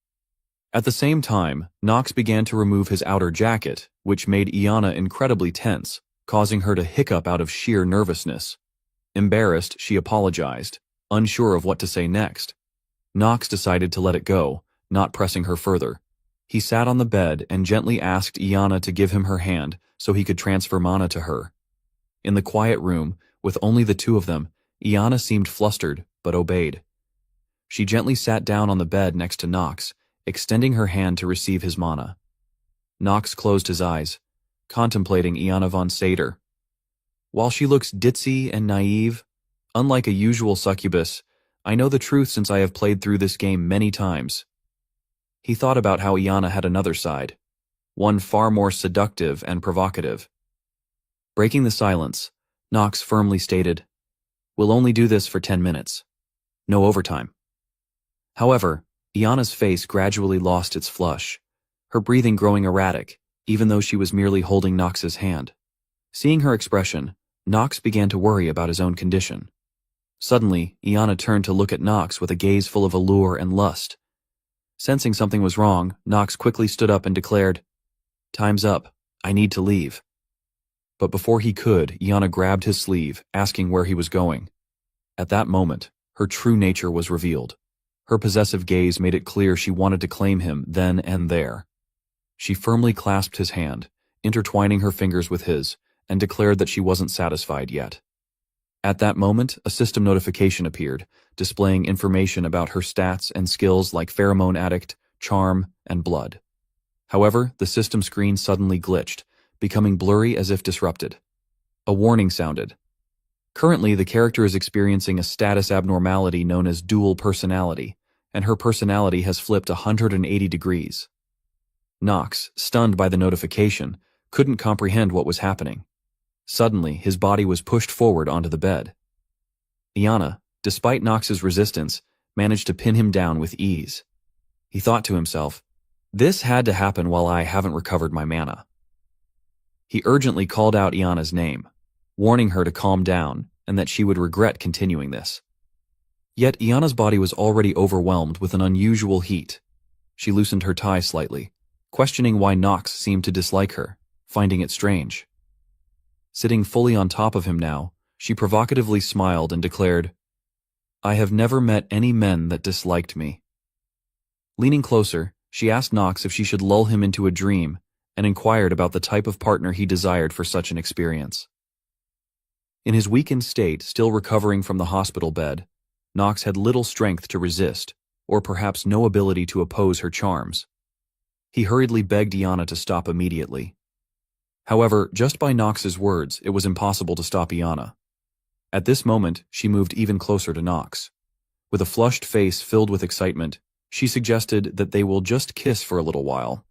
At the same time, Knox began to remove his outer jacket, which made Iana incredibly tense, causing her to hiccup out of sheer nervousness. Embarrassed, she apologized, unsure of what to say next. Knox decided to let it go, not pressing her further. He sat on the bed and gently asked Iana to give him her hand so he could transfer mana to her. In the quiet room, with only the two of them, Iana seemed flustered, but obeyed. She gently sat down on the bed next to Knox, extending her hand to receive his mana. Knox closed his eyes, contemplating Iana von Sater. While she looks ditzy and naive, unlike a usual succubus, I know the truth since I have played through this game many times. He thought about how Iana had another side, one far more seductive and provocative. Breaking the silence, Knox firmly stated, we'll only do this for 10 minutes. No overtime. However, Iana's face gradually lost its flush, her breathing growing erratic, even though she was merely holding Knox's hand. Seeing her expression, Nox began to worry about his own condition. Suddenly, Iana turned to look at Nox with a gaze full of allure and lust. Sensing something was wrong, Nox quickly stood up and declared, "Time's up. I need to leave." But before he could, Iana grabbed his sleeve, asking where he was going. At that moment, her true nature was revealed. Her possessive gaze made it clear she wanted to claim him then and there. She firmly clasped his hand, intertwining her fingers with his, and declared that she wasn't satisfied yet. At that moment, a system notification appeared, displaying information about her stats and skills like pheromone addict, charm, and blood. However, the system screen suddenly glitched, becoming blurry as if disrupted. A warning sounded. Currently, the character is experiencing a status abnormality known as dual personality, and her personality has flipped 180 degrees. Nox, stunned by the notification, couldn't comprehend what was happening. Suddenly, his body was pushed forward onto the bed. Iana, despite Nox's resistance, managed to pin him down with ease. He thought to himself, "This had to happen while I haven't recovered my mana." He urgently called out Iana's name, warning her to calm down and that she would regret continuing this. Yet Iana's body was already overwhelmed with an unusual heat. She loosened her tie slightly, questioning why Nox seemed to dislike her, finding it strange. Sitting fully on top of him now, she provocatively smiled and declared, "I have never met any men that disliked me." Leaning closer, she asked Nox if she should lull him into a dream and inquired about the type of partner he desired for such an experience. In his weakened state, still recovering from the hospital bed, Nox had little strength to resist, or perhaps no ability to oppose her charms. He hurriedly begged Iana to stop immediately. However, just by Nox's words, it was impossible to stop Iana. At this moment, she moved even closer to Nox. With a flushed face filled with excitement, she suggested that they will just kiss for a little while.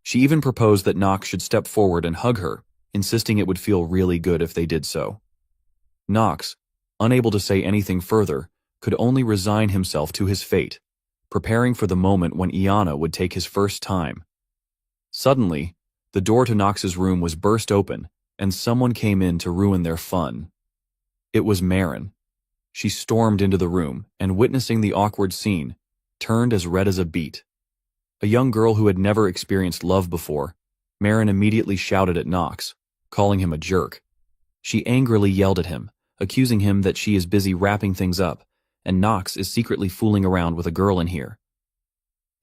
She even proposed that Nox should step forward and hug her, insisting it would feel really good if they did so. Nox, unable to say anything further, could only resign himself to his fate, preparing for the moment when Iana would take his first time. Suddenly, the door to Nox's room was burst open, and someone came in to ruin their fun. It was Marin. She stormed into the room, and witnessing the awkward scene, turned as red as a beet. A young girl who had never experienced love before, Marin immediately shouted at Nox, calling him a jerk. She angrily yelled at him, accusing him that she is busy wrapping things up, and Nox is secretly fooling around with a girl in here.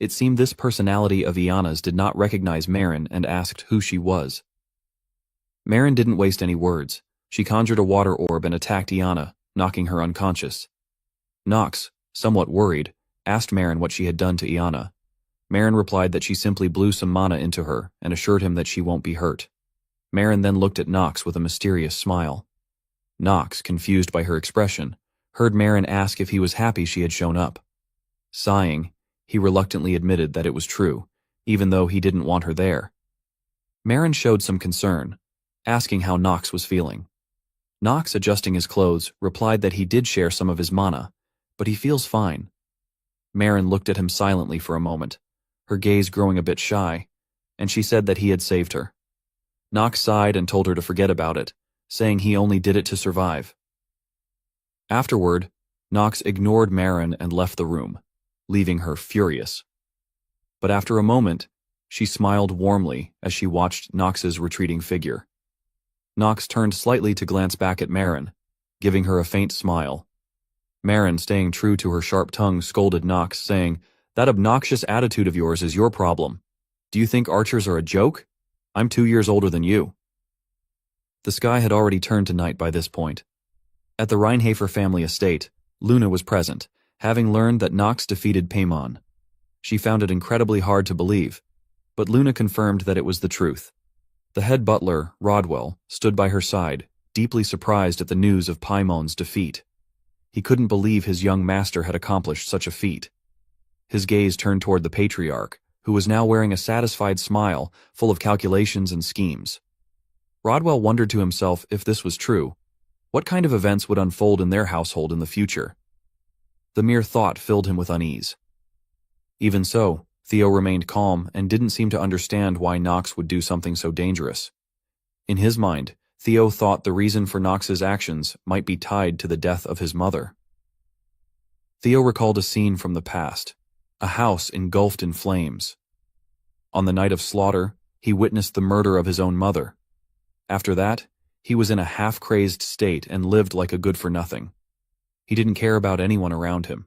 It seemed this personality of Iana's did not recognize Marin and asked who she was. Marin didn't waste any words. She conjured a water orb and attacked Iana, knocking her unconscious. Nox, somewhat worried, asked Marin what she had done to Iana. Marin replied that she simply blew some mana into her and assured him that she won't be hurt. Marin then looked at Nox with a mysterious smile. Nox, confused by her expression, heard Marin ask if he was happy she had shown up. Sighing, he reluctantly admitted that it was true, even though he didn't want her there. Marin showed some concern, asking how Nox was feeling. Nox, adjusting his clothes, replied that he did share some of his mana, but he feels fine. Marin looked at him silently for a moment, her gaze growing a bit shy, and she said that he had saved her. Nox sighed and told her to forget about it, saying he only did it to survive. Afterward, Nox ignored Marin and left the room, leaving her furious. But after a moment, she smiled warmly as she watched Nox's retreating figure. Nox turned slightly to glance back at Marin, giving her a faint smile. Marin, staying true to her sharp tongue, scolded Nox, saying, "That obnoxious attitude of yours is your problem. Do you think archers are a joke? I'm 2 years older than you." The sky had already turned to night by this point. At the Reinhafer family estate, Luna was present, having learned that Nox defeated Paimon. She found it incredibly hard to believe, but Luna confirmed that it was the truth. The head butler, Rodwell, stood by her side, deeply surprised at the news of Paimon's defeat. He couldn't believe his young master had accomplished such a feat. His gaze turned toward the patriarch, who was now wearing a satisfied smile, full of calculations and schemes. Rodwell wondered to himself if this was true. What kind of events would unfold in their household in the future? The mere thought filled him with unease. Even so, Theo remained calm and didn't seem to understand why Nox would do something so dangerous. In his mind, Theo thought the reason for Knox's actions might be tied to the death of his mother. Theo recalled a scene from the past, a house engulfed in flames. On the night of slaughter, he witnessed the murder of his own mother. After that, he was in a half-crazed state and lived like a good-for-nothing. He didn't care about anyone around him.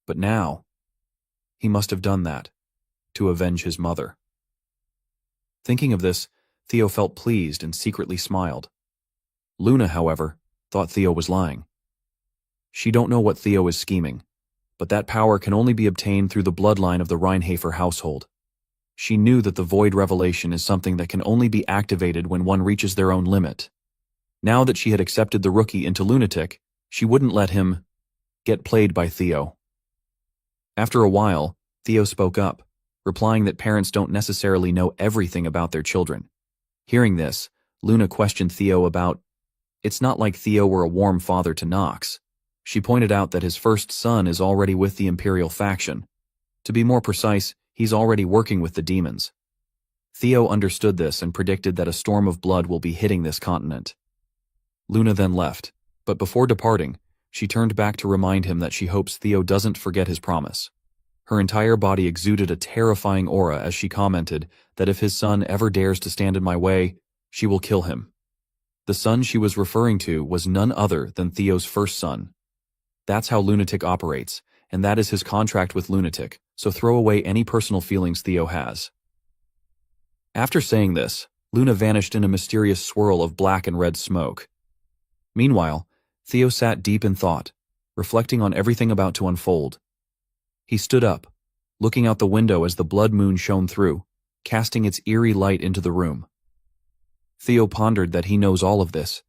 But now, he must have done that, to avenge his mother. Thinking of this, Theo felt pleased and secretly smiled. Luna, however, thought Theo was lying. She don't know what Theo is scheming, but that power can only be obtained through the bloodline of the Reincarnated household. She knew that the void revelation is something that can only be activated when one reaches their own limit. Now that she had accepted the rookie into lunatic, she wouldn't let him get played by Theo. After a while, Theo spoke up, replying that parents don't necessarily know everything about their children. Hearing this, Luna questioned Theo about, it's not like Theo were a warm father to Knox. She pointed out that his first son is already with the Imperial faction. To be more precise, he's already working with the demons. Theo understood this and predicted that a storm of blood will be hitting this continent. Luna then left, but before departing, she turned back to remind him that she hopes Theo doesn't forget his promise. Her entire body exuded a terrifying aura as she commented that if his son ever dares to stand in my way, she will kill him. The son she was referring to was none other than Theo's first son. That's how Lunatic operates, and that is his contract with Lunatic, so throw away any personal feelings Theo has. After saying this, Luna vanished in a mysterious swirl of black and red smoke. Meanwhile, Theo sat deep in thought, reflecting on everything about to unfold. He stood up, looking out the window as the blood moon shone through, casting its eerie light into the room. Theo pondered that he knows all of this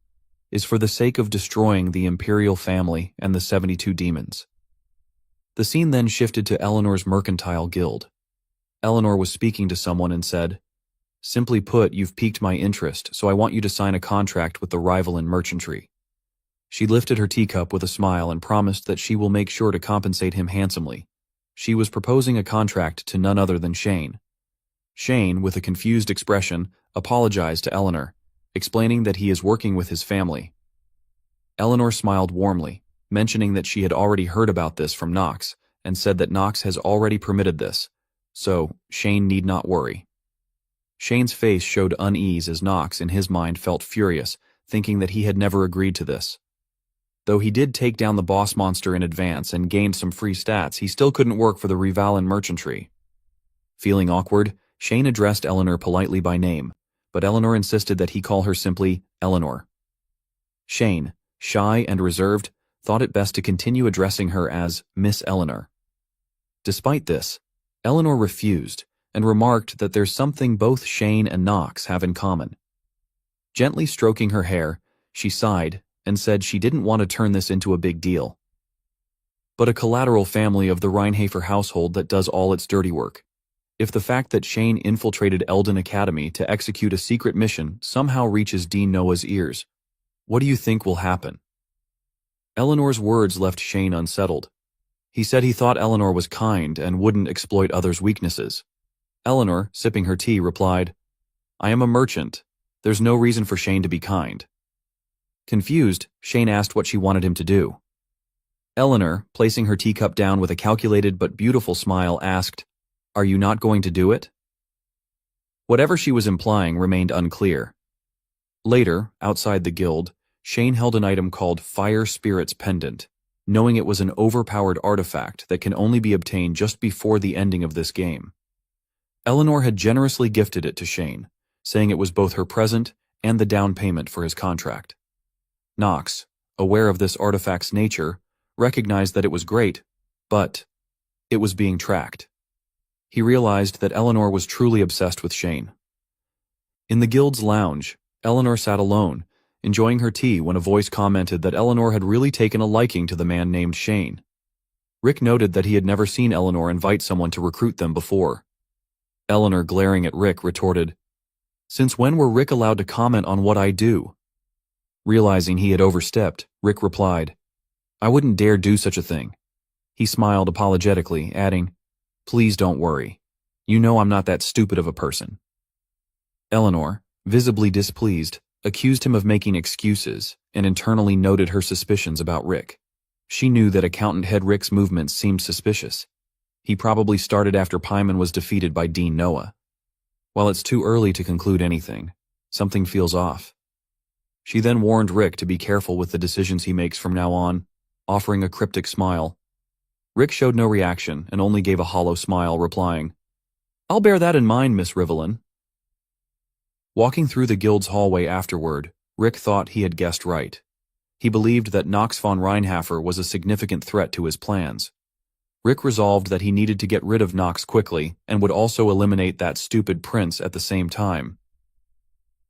is for the sake of destroying the Imperial family and the 72 demons. The scene then shifted to Eleanor's mercantile guild. Eleanor was speaking to someone and said, "Simply put, you've piqued my interest, so I want you to sign a contract with the rival in merchantry." She lifted her teacup with a smile and promised that she will make sure to compensate him handsomely. She was proposing a contract to none other than Shane. Shane, with a confused expression, apologized to Eleanor, explaining that he is working with his family. Eleanor smiled warmly, mentioning that she had already heard about this from Knox, and said that Knox has already permitted this, so Shane need not worry. Shane's face showed unease as Knox, in his mind, felt furious, thinking that he had never agreed to this. Though he did take down the boss monster in advance and gained some free stats, he still couldn't work for the rival in merchantry. Feeling awkward, Shane addressed Eleanor politely by name, but Eleanor insisted that he call her simply Eleanor. Shane, shy and reserved, thought it best to continue addressing her as Miss Eleanor. Despite this, Eleanor refused and remarked that there's something both Shane and Knox have in common. Gently stroking her hair, she sighed and said she didn't want to turn this into a big deal. But a collateral family of the Reincarnated household that does all its dirty work. If the fact that Shane infiltrated Eldon Academy to execute a secret mission somehow reaches Dean Noah's ears, what do you think will happen? Eleanor's words left Shane unsettled. He said he thought Eleanor was kind and wouldn't exploit others' weaknesses. Eleanor, sipping her tea, replied, "I am a merchant. There's no reason for Shane to be kind." Confused, Shane asked what she wanted him to do. Eleanor, placing her teacup down with a calculated but beautiful smile, asked, "Are you not going to do it?" Whatever she was implying remained unclear. Later, outside the guild, Shane held an item called Fire Spirit's Pendant, knowing it was an overpowered artifact that can only be obtained just before the ending of this game. Eleanor had generously gifted it to Shane, saying it was both her present and the down payment for his contract. Knox, aware of this artifact's nature, recognized that it was great, but it was being tracked. He realized that Eleanor was truly obsessed with Shane. In the guild's lounge, Eleanor sat alone, enjoying her tea when a voice commented that Eleanor had really taken a liking to the man named Shane. Rick noted that he had never seen Eleanor invite someone to recruit them before. Eleanor, glaring at Rick, retorted, "Since when were Rick allowed to comment on what I do?" Realizing he had overstepped, Rick replied, "I wouldn't dare do such a thing." He smiled apologetically, adding, "Please don't worry. You know I'm not that stupid of a person." Eleanor, visibly displeased, accused him of making excuses, and internally noted her suspicions about Rick. She knew that accountant head Rick's movements seemed suspicious. He probably started after Paimon was defeated by Dean Noah. While it's too early to conclude anything, something feels off. She then warned Rick to be careful with the decisions he makes from now on, offering a cryptic smile. Rick showed no reaction and only gave a hollow smile, replying, "I'll bear that in mind, Miss Rivelin." Walking through the guild's hallway afterward, Rick thought he had guessed right. He believed that Knox von Reinhafer was a significant threat to his plans. Rick resolved that he needed to get rid of Knox quickly and would also eliminate that stupid prince at the same time.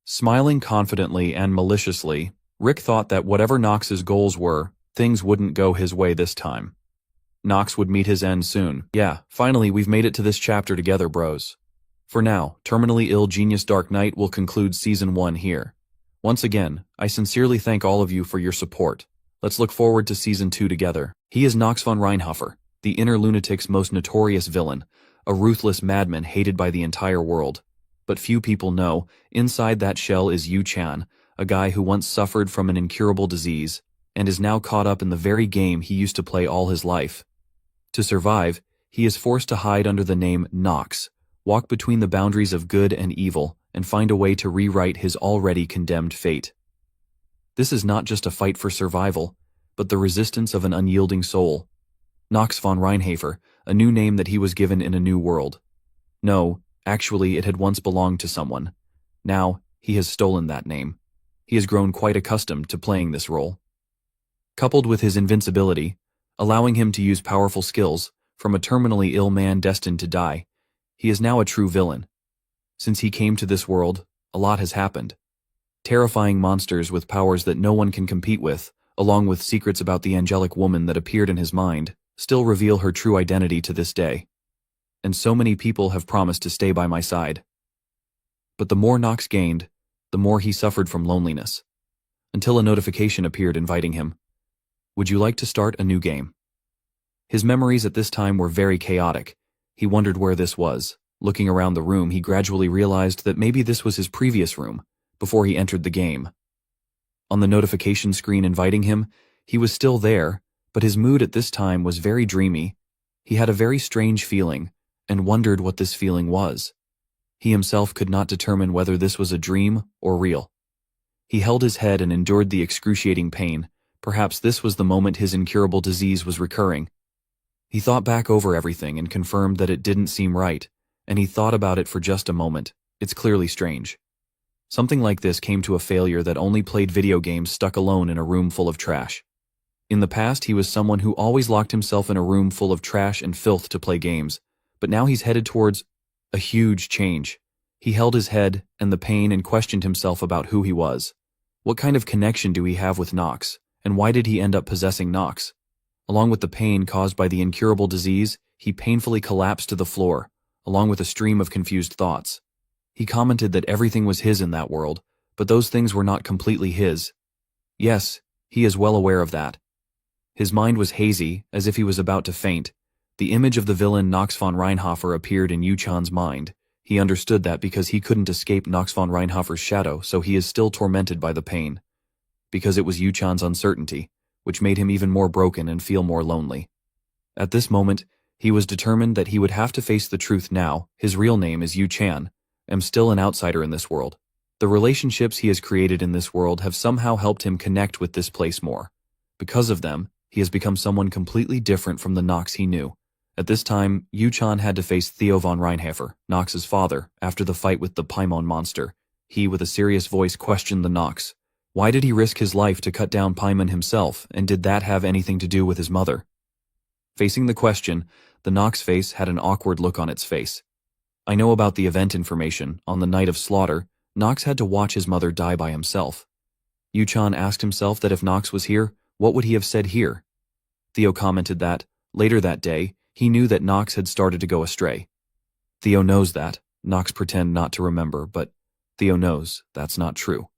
Smiling confidently and maliciously, Rick thought that whatever Knox's goals were, things wouldn't go his way this time. Knox would meet his end soon. Yeah, finally we've made it to this chapter together, bros. For now, Terminally Ill Genius Dark Knight will conclude Season 1 here. Once again, I sincerely thank all of you for your support. Let's look forward to Season 2 together. He is Knox von Reinhafer, the inner lunatic's most notorious villain, a ruthless madman hated by the entire world. But few people know, inside that shell is Yu Chan, a guy who once suffered from an incurable disease, and is now caught up in the very game he used to play all his life. To survive, he is forced to hide under the name Knox, walk between the boundaries of good and evil, and find a way to rewrite his already condemned fate. This is not just a fight for survival, but the resistance of an unyielding soul. Knox von Reinhafer, a new name that he was given in a new world. No, actually it had once belonged to someone. Now, he has stolen that name. He has grown quite accustomed to playing this role. Coupled with his invincibility, allowing him to use powerful skills, from a terminally ill man destined to die, he is now a true villain. Since he came to this world, a lot has happened. Terrifying monsters with powers that no one can compete with, along with secrets about the angelic woman that appeared in his mind, still reveal her true identity to this day. And so many people have promised to stay by my side. But the more Knox gained, the more he suffered from loneliness. Until a notification appeared inviting him. Would you like to start a new game? His memories at this time were very chaotic. He wondered where this was. Looking around the room, he gradually realized that maybe this was his previous room, before he entered the game. On the notification screen inviting him, he was still there, but his mood at this time was very dreamy. He had a very strange feeling, and wondered what this feeling was. He himself could not determine whether this was a dream or real. He held his head and endured the excruciating pain. Perhaps this was the moment his incurable disease was recurring. He thought back over everything and confirmed that it didn't seem right, and he thought about it for just a moment. It's clearly strange. Something like this came to a failure that only played video games stuck alone in a room full of trash. In the past, he was someone who always locked himself in a room full of trash and filth to play games, but now he's headed towards a huge change. He held his head and the pain and questioned himself about who he was. What kind of connection do he have with Knox, and why did he end up possessing Knox? Along with the pain caused by the incurable disease, he painfully collapsed to the floor, along with a stream of confused thoughts. He commented that everything was his in that world, but those things were not completely his. Yes, he is well aware of that. His mind was hazy, as if he was about to faint. The image of the villain Knox von Reinhafer appeared in Yu-chan's mind. He understood that because he couldn't escape Knox von Reinhafer's shadow, so he is still tormented by the pain. Because it was Yu-chan's uncertainty, which made him even more broken and feel more lonely. At this moment, he was determined that he would have to face the truth now. His real name is Yu-chan. I'm still an outsider in this world. The relationships he has created in this world have somehow helped him connect with this place more. Because of them, he has become someone completely different from the Knox he knew. At this time, Yu-chan had to face Theo von Reinhafer, Knox's father, after the fight with the Paimon monster. He, with a serious voice, questioned the Knox. Why did he risk his life to cut down Paimon himself, and did that have anything to do with his mother? Facing the question, the Knox face had an awkward look on its face. I know about the event information. On the night of slaughter, Knox had to watch his mother die by himself. Yu-chan asked himself that if Knox was here, what would he have said here? Theo commented that, later that day, he knew that Knox had started to go astray. Theo knows that. Knox pretend not to remember, but Theo knows that's not true.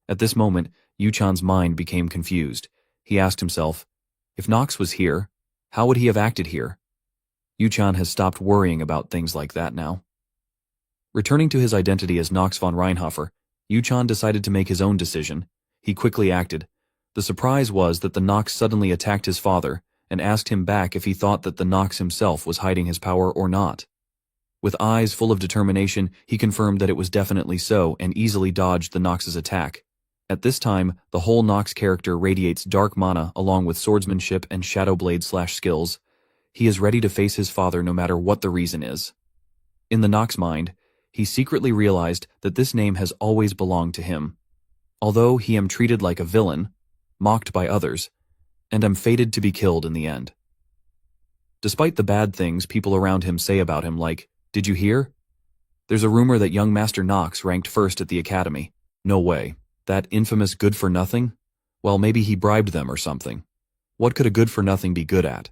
At this moment, Yu-chan's mind became confused. He asked himself, if Knox was here, how would he have acted here? Yu-chan has stopped worrying about things like that now. Returning to his identity as Knox von Reinhafer, Yu-chan decided to make his own decision. He quickly acted. The surprise was that the Nox suddenly attacked his father and asked him back if he thought that the Nox himself was hiding his power or not. With eyes full of determination, he confirmed that it was definitely so and easily dodged the Nox's attack. At this time, the whole Nox character radiates dark mana along with swordsmanship and shadow blade skills. He is ready to face his father no matter what the reason is. In the Nox mind, he secretly realized that this name has always belonged to him. Although he am treated like a villain, mocked by others, and am fated to be killed in the end. Despite the bad things people around him say about him like, "Did you hear? There's a rumor that young Master Nox ranked first at the academy." No way. That infamous good-for-nothing? Well, maybe he bribed them or something. What could a good-for-nothing be good at?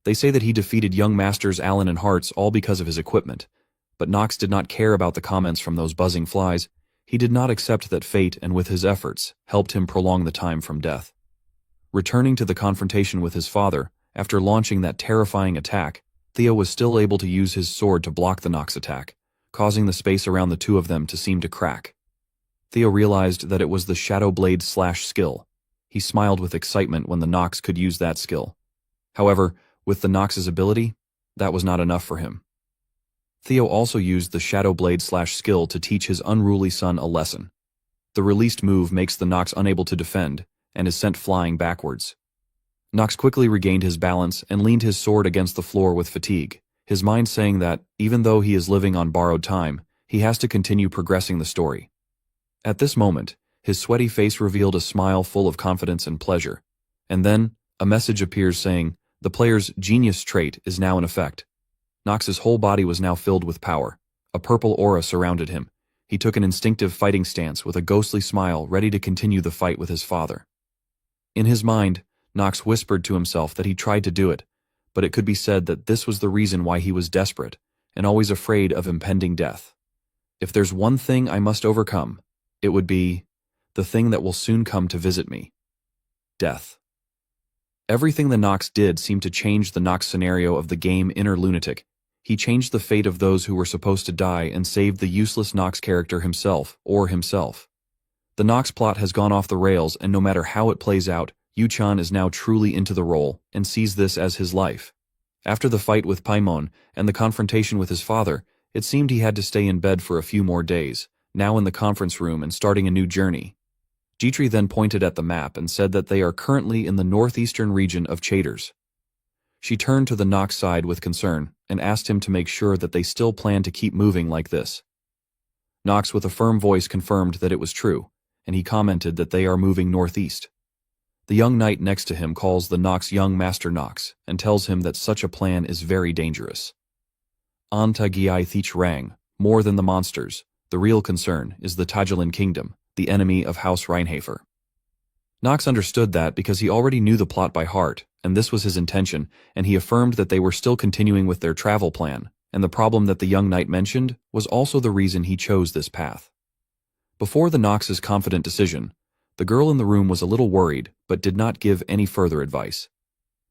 They say that he defeated young Masters Allen and Hearts all because of his equipment. But Nox did not care about the comments from those buzzing flies. He did not accept that fate and with his efforts helped him prolong the time from death. Returning to the confrontation with his father, after launching that terrifying attack, Theo was still able to use his sword to block the Nox attack, causing the space around the two of them to seem to crack. Theo realized that it was the Shadow Blade skill. He smiled with excitement when the Nox could use that skill. However, with the Nox's ability, that was not enough for him. Theo also used the Shadow Blade skill to teach his unruly son a lesson. The released move makes the Nox unable to defend, and is sent flying backwards. Nox quickly regained his balance and leaned his sword against the floor with fatigue, his mind saying that, even though he is living on borrowed time, he has to continue progressing the story. At this moment, his sweaty face revealed a smile full of confidence and pleasure. And then, a message appears saying, the player's genius trait is now in effect. Nox's whole body was now filled with power. A purple aura surrounded him. He took an instinctive fighting stance with a ghostly smile, ready to continue the fight with his father. In his mind, Nox whispered to himself that he tried to do it, but it could be said that this was the reason why he was desperate, and always afraid of impending death. If there's one thing I must overcome, it would be the thing that will soon come to visit me. Death. Everything the Nox did seemed to change the Nox scenario of the game Inner Lunatic. He changed the fate of those who were supposed to die and saved the useless Nox character himself. The Nox plot has gone off the rails, and no matter how it plays out, Yu-chan is now truly into the role and sees this as his life. After the fight with Paimon and the confrontation with his father, it seemed he had to stay in bed for a few more days, now in the conference room and starting a new journey. Jitri then pointed at the map and said that they are currently in the northeastern region of Chaders. She turned to the Nox side with concern and asked him to make sure that they still plan to keep moving like this. Nox with a firm voice confirmed that it was true, and he commented that they are moving northeast. The young knight next to him calls the Nox young Master Nox and tells him that such a plan is very dangerous. Anta Giai Thich Rang, more than the monsters, the real concern is the Tajalin Kingdom, the enemy of House Reinhafer. Nox understood that because he already knew the plot by heart, and this was his intention, and he affirmed that they were still continuing with their travel plan, and the problem that the young knight mentioned was also the reason he chose this path. Before the Nox's confident decision, the girl in the room was a little worried, but did not give any further advice.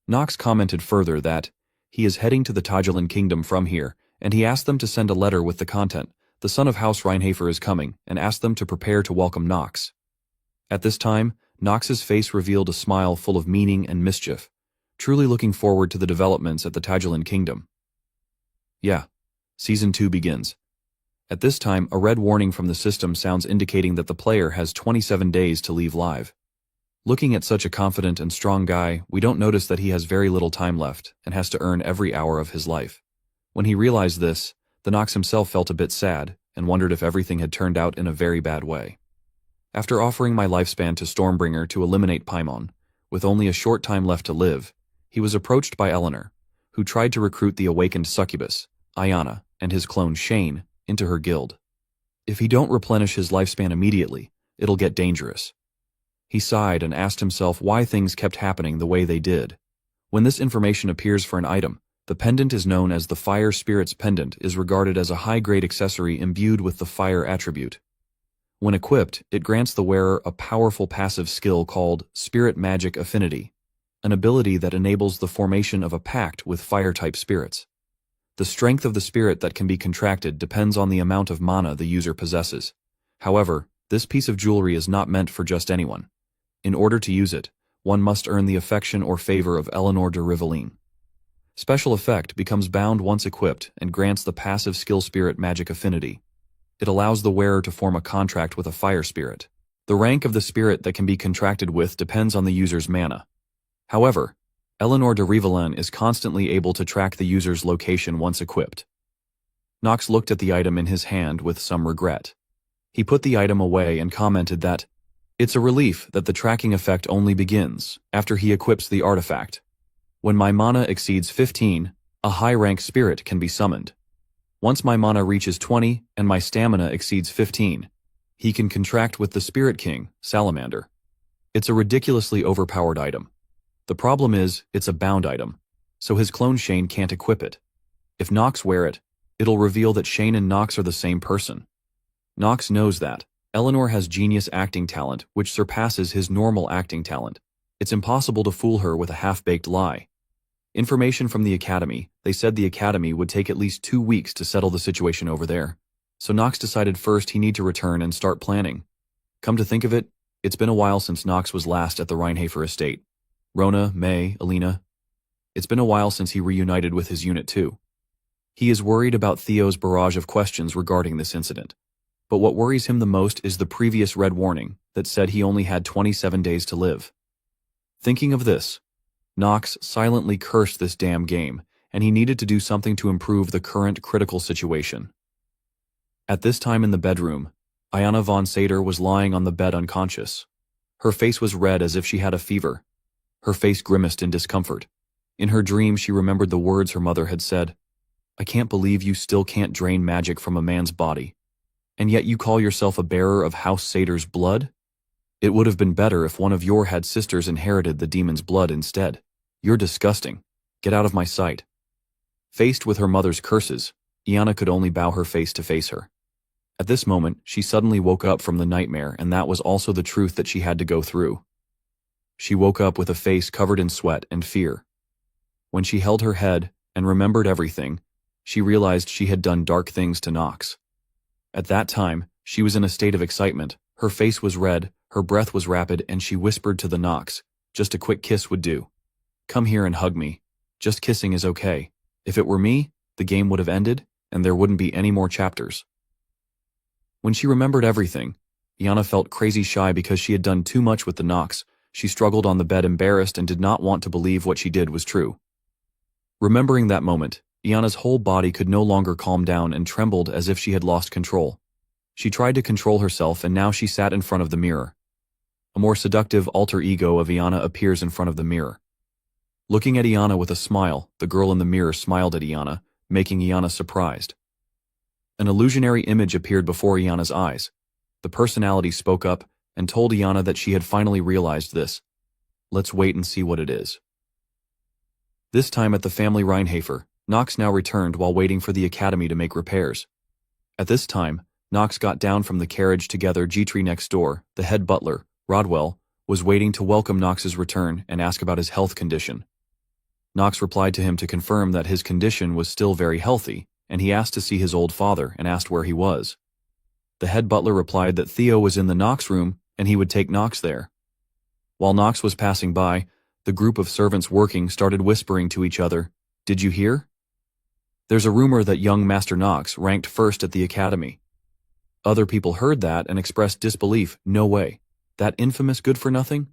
Nox commented further that he is heading to the Tajalin Kingdom from here, and he asked them to send a letter with the content, "The son of House Reinhafer is coming," and asked them to prepare to welcome Nox. At this time, Nox's face revealed a smile full of meaning and mischief, truly looking forward to the developments at the Tajalin Kingdom. Yeah, Season 2 begins. At this time, a red warning from the system sounds indicating that the player has 27 days to leave live. Looking at such a confident and strong guy, we don't notice that he has very little time left and has to earn every hour of his life. When he realized this, the Nox himself felt a bit sad and wondered if everything had turned out in a very bad way. After offering my lifespan to Stormbringer to eliminate Paimon, with only a short time left to live, he was approached by Eleanor, who tried to recruit the awakened succubus, Ayana, and his clone Shane, into her guild. If he don't replenish his lifespan immediately, it'll get dangerous. He sighed and asked himself why things kept happening the way they did. When this information appears for an item, the pendant is known as the Fire Spirit's Pendant, is regarded as a high-grade accessory imbued with the fire attribute. When equipped, it grants the wearer a powerful passive skill called Spirit Magic Affinity, an ability that enables the formation of a pact with fire-type spirits. The strength of the spirit that can be contracted depends on the amount of mana the user possesses. However, This piece of jewelry is not meant for just anyone. In order to use it, one must earn the affection or favor of Eleanor de Rivaline. Special effect becomes bound once equipped and grants the passive skill spirit magic affinity. It allows the wearer to form a contract with a fire spirit. The rank of the spirit that can be contracted with depends on the user's mana. However, Eleanor de Rivaline is constantly able to track the user's location once equipped. Knox looked at the item in his hand with some regret. He put the item away and commented that, "It's a relief that the tracking effect only begins after he equips the artifact. When my mana exceeds 15, a high-rank spirit can be summoned. Once my mana reaches 20 and my stamina exceeds 15, he can contract with the Spirit King, Salamander. It's a ridiculously overpowered item. The problem is, it's a bound item, so his clone Shane can't equip it. If Nox wear it, it'll reveal that Shane and Nox are the same person. Nox knows that. Eleanor has genius acting talent, which surpasses his normal acting talent. It's impossible to fool her with a half-baked lie. Information from the Academy, they said the Academy would take at least 2 weeks to settle the situation over there. So Nox decided first he need to return and start planning. Come to think of it, it's been a while since Nox was last at the Reinhafer estate. Rona, May, Alina. It's been a while since he reunited with his unit too. He is worried about Theo's barrage of questions regarding this incident. But what worries him the most is the previous red warning that said he only had 27 days to live. Thinking of this, Nox silently cursed this damn game, and he needed to do something to improve the current critical situation. At this time in the bedroom, Ayana von Sader was lying on the bed unconscious. Her face was red as if she had a fever. Her face grimaced in discomfort. In her dream she remembered the words her mother had said. "I can't believe you still can't drain magic from a man's body. And yet you call yourself a bearer of House Sader's blood? It would have been better if one of your had sisters inherited the demon's blood instead. You're disgusting. Get out of my sight." Faced with her mother's curses, Iana could only bow her face to face her. At this moment, she suddenly woke up from the nightmare, and that was also the truth that she had to go through. She woke up with a face covered in sweat and fear. When she held her head and remembered everything, she realized she had done dark things to Nox. At that time, she was in a state of excitement, her face was red, her breath was rapid, and she whispered to the Nox, "Just a quick kiss would do. Come here and hug me. Just kissing is okay. If it were me, the game would have ended, and there wouldn't be any more chapters." When she remembered everything, Iana felt crazy shy because she had done too much with the Nox. She struggled on the bed embarrassed and did not want to believe what she did was true. Remembering that moment, Iana's whole body could no longer calm down and trembled as if she had lost control. She tried to control herself, and now she sat in front of the mirror. A more seductive alter ego of Iana appears in front of the mirror. Looking at Iana with a smile, the girl in the mirror smiled at Iana, making Iana surprised. An illusionary image appeared before Iana's eyes. The personality spoke up and told Iana that she had finally realized this. Let's wait and see what it is. This time at the family Reinhafer, Nox now returned while waiting for the Academy to make repairs. At this time, Nox got down from the carriage together. G-Tree next door, the head butler, Rodwell, was waiting to welcome Nox's return and ask about his health condition. Nox replied to him to confirm that his condition was still very healthy, and he asked to see his old father and asked where he was. The head butler replied that Theo was in the Nox room and he would take Nox there. While Nox was passing by, the group of servants working started whispering to each other, "Did you hear? There's a rumor that young Master Nox ranked first at the Academy." Other people heard that and expressed disbelief. "No way. That infamous good-for-nothing?"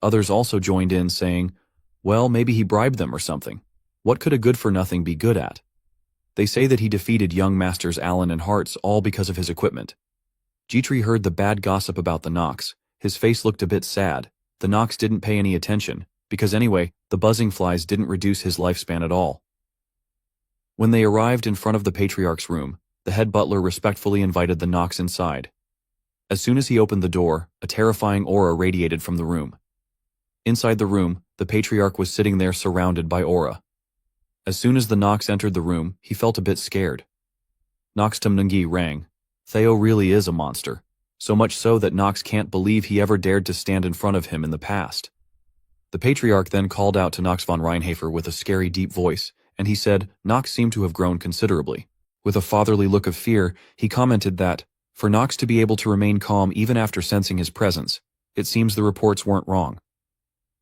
Others also joined in saying, "Well, maybe he bribed them or something. What could a good-for-nothing be good at? They say that he defeated young Masters Allen and Hartz all because of his equipment." G-Tree heard the bad gossip about the Nox. His face looked a bit sad. The Nox didn't pay any attention, because anyway, the buzzing flies didn't reduce his lifespan at all. When they arrived in front of the Patriarch's room, the head butler respectfully invited the Nox inside. As soon as he opened the door, a terrifying aura radiated from the room. Inside the room, the Patriarch was sitting there surrounded by aura. As soon as the Nox entered the room, he felt a bit scared. Nox Tumnungi rang. Theo really is a monster, so much so that Nox can't believe he ever dared to stand in front of him in the past. The Patriarch then called out to Nox von Reinhafer with a scary deep voice, and he said Nox seemed to have grown considerably. With a fatherly look of fear, he commented that, For Nox to be able to remain calm even after sensing his presence, it seems the reports weren't wrong.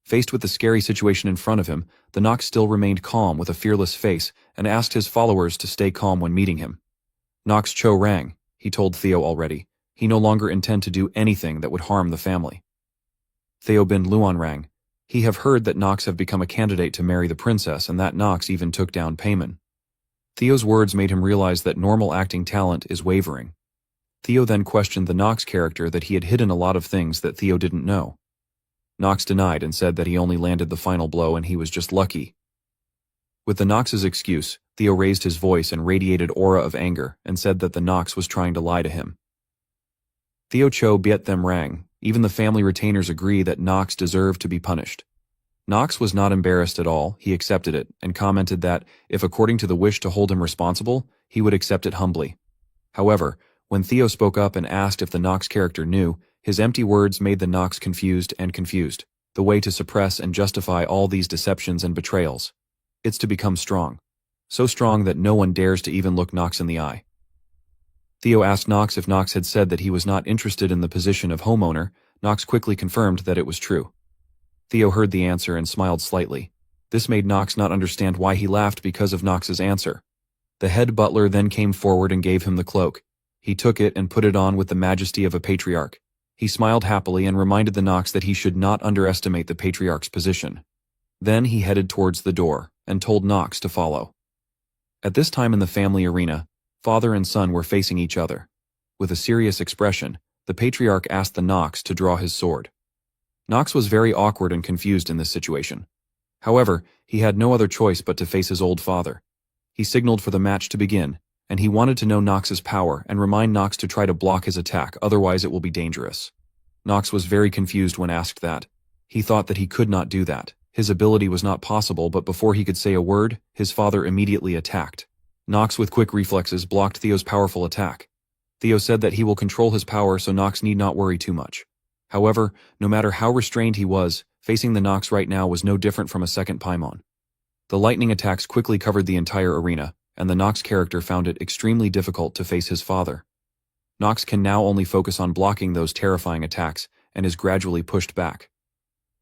Faced with the scary situation in front of him, the Nox still remained calm with a fearless face and asked his followers to stay calm when meeting him. Nox Cho Rang, he told Theo already. He no longer intend to do anything that would harm the family. Theo bin Luan Rang. He have heard that Nox have become a candidate to marry the princess and that Nox even took down payment. Theo's words made him realize that normal acting talent is wavering. Theo then questioned the Nox character that he had hidden a lot of things that Theo didn't know. Nox denied and said that he only landed the final blow and he was just lucky. With the Nox's excuse, Theo raised his voice and radiated aura of anger and said that the Nox was trying to lie to him. Theo Cho Biet them rang. Even the family retainers agree that Nox deserved to be punished. Nox was not embarrassed at all, he accepted it, and commented that, if according to the wish to hold him responsible, he would accept it humbly. However, when Theo spoke up and asked if the Nox character knew, his empty words made the Nox confused, the way to suppress and justify all these deceptions and betrayals. It's to become strong. So strong that no one dares to even look Nox in the eye. Theo asked Nox if Nox had said that he was not interested in the position of homeowner. Nox quickly confirmed that it was true. Theo heard the answer and smiled slightly. This made Nox not understand why he laughed because of Nox's answer. The head butler then came forward and gave him the cloak. He took it and put it on with the majesty of a patriarch. He smiled happily and reminded the Nox that he should not underestimate the patriarch's position. Then he headed towards the door and told Nox to follow. At this time in the family arena, father and son were facing each other. With a serious expression, the patriarch asked the Nox to draw his sword. Nox was very awkward and confused in this situation. However, he had no other choice but to face his old father. He signaled for the match to begin, and he wanted to know Nox's power and remind Nox to try to block his attack, otherwise it will be dangerous. Nox was very confused when asked that. He thought that he could not do that. His ability was not possible, but before he could say a word, his father immediately attacked. Nox with quick reflexes blocked Theo's powerful attack. Theo said that he will control his power so Nox need not worry too much. However, no matter how restrained he was, facing the Nox right now was no different from a second Paimon. The lightning attacks quickly covered the entire arena, and the Nox character found it extremely difficult to face his father. Nox can now only focus on blocking those terrifying attacks, and is gradually pushed back.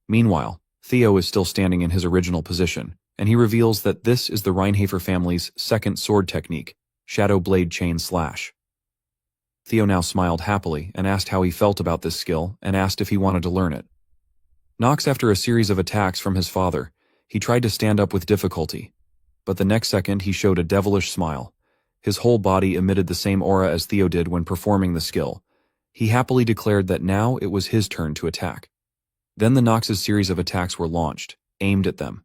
Meanwhile, Theo is still standing in his original position, and he reveals that this is the Reinhafer family's second sword technique, Shadow Blade Chain Slash. Theo now smiled happily and asked how he felt about this skill and asked if he wanted to learn it. Nox, after a series of attacks from his father, he tried to stand up with difficulty, but the next second he showed a devilish smile. His whole body emitted the same aura as Theo did when performing the skill. He happily declared that now it was his turn to attack. Then the Nox's series of attacks were launched, aimed at them.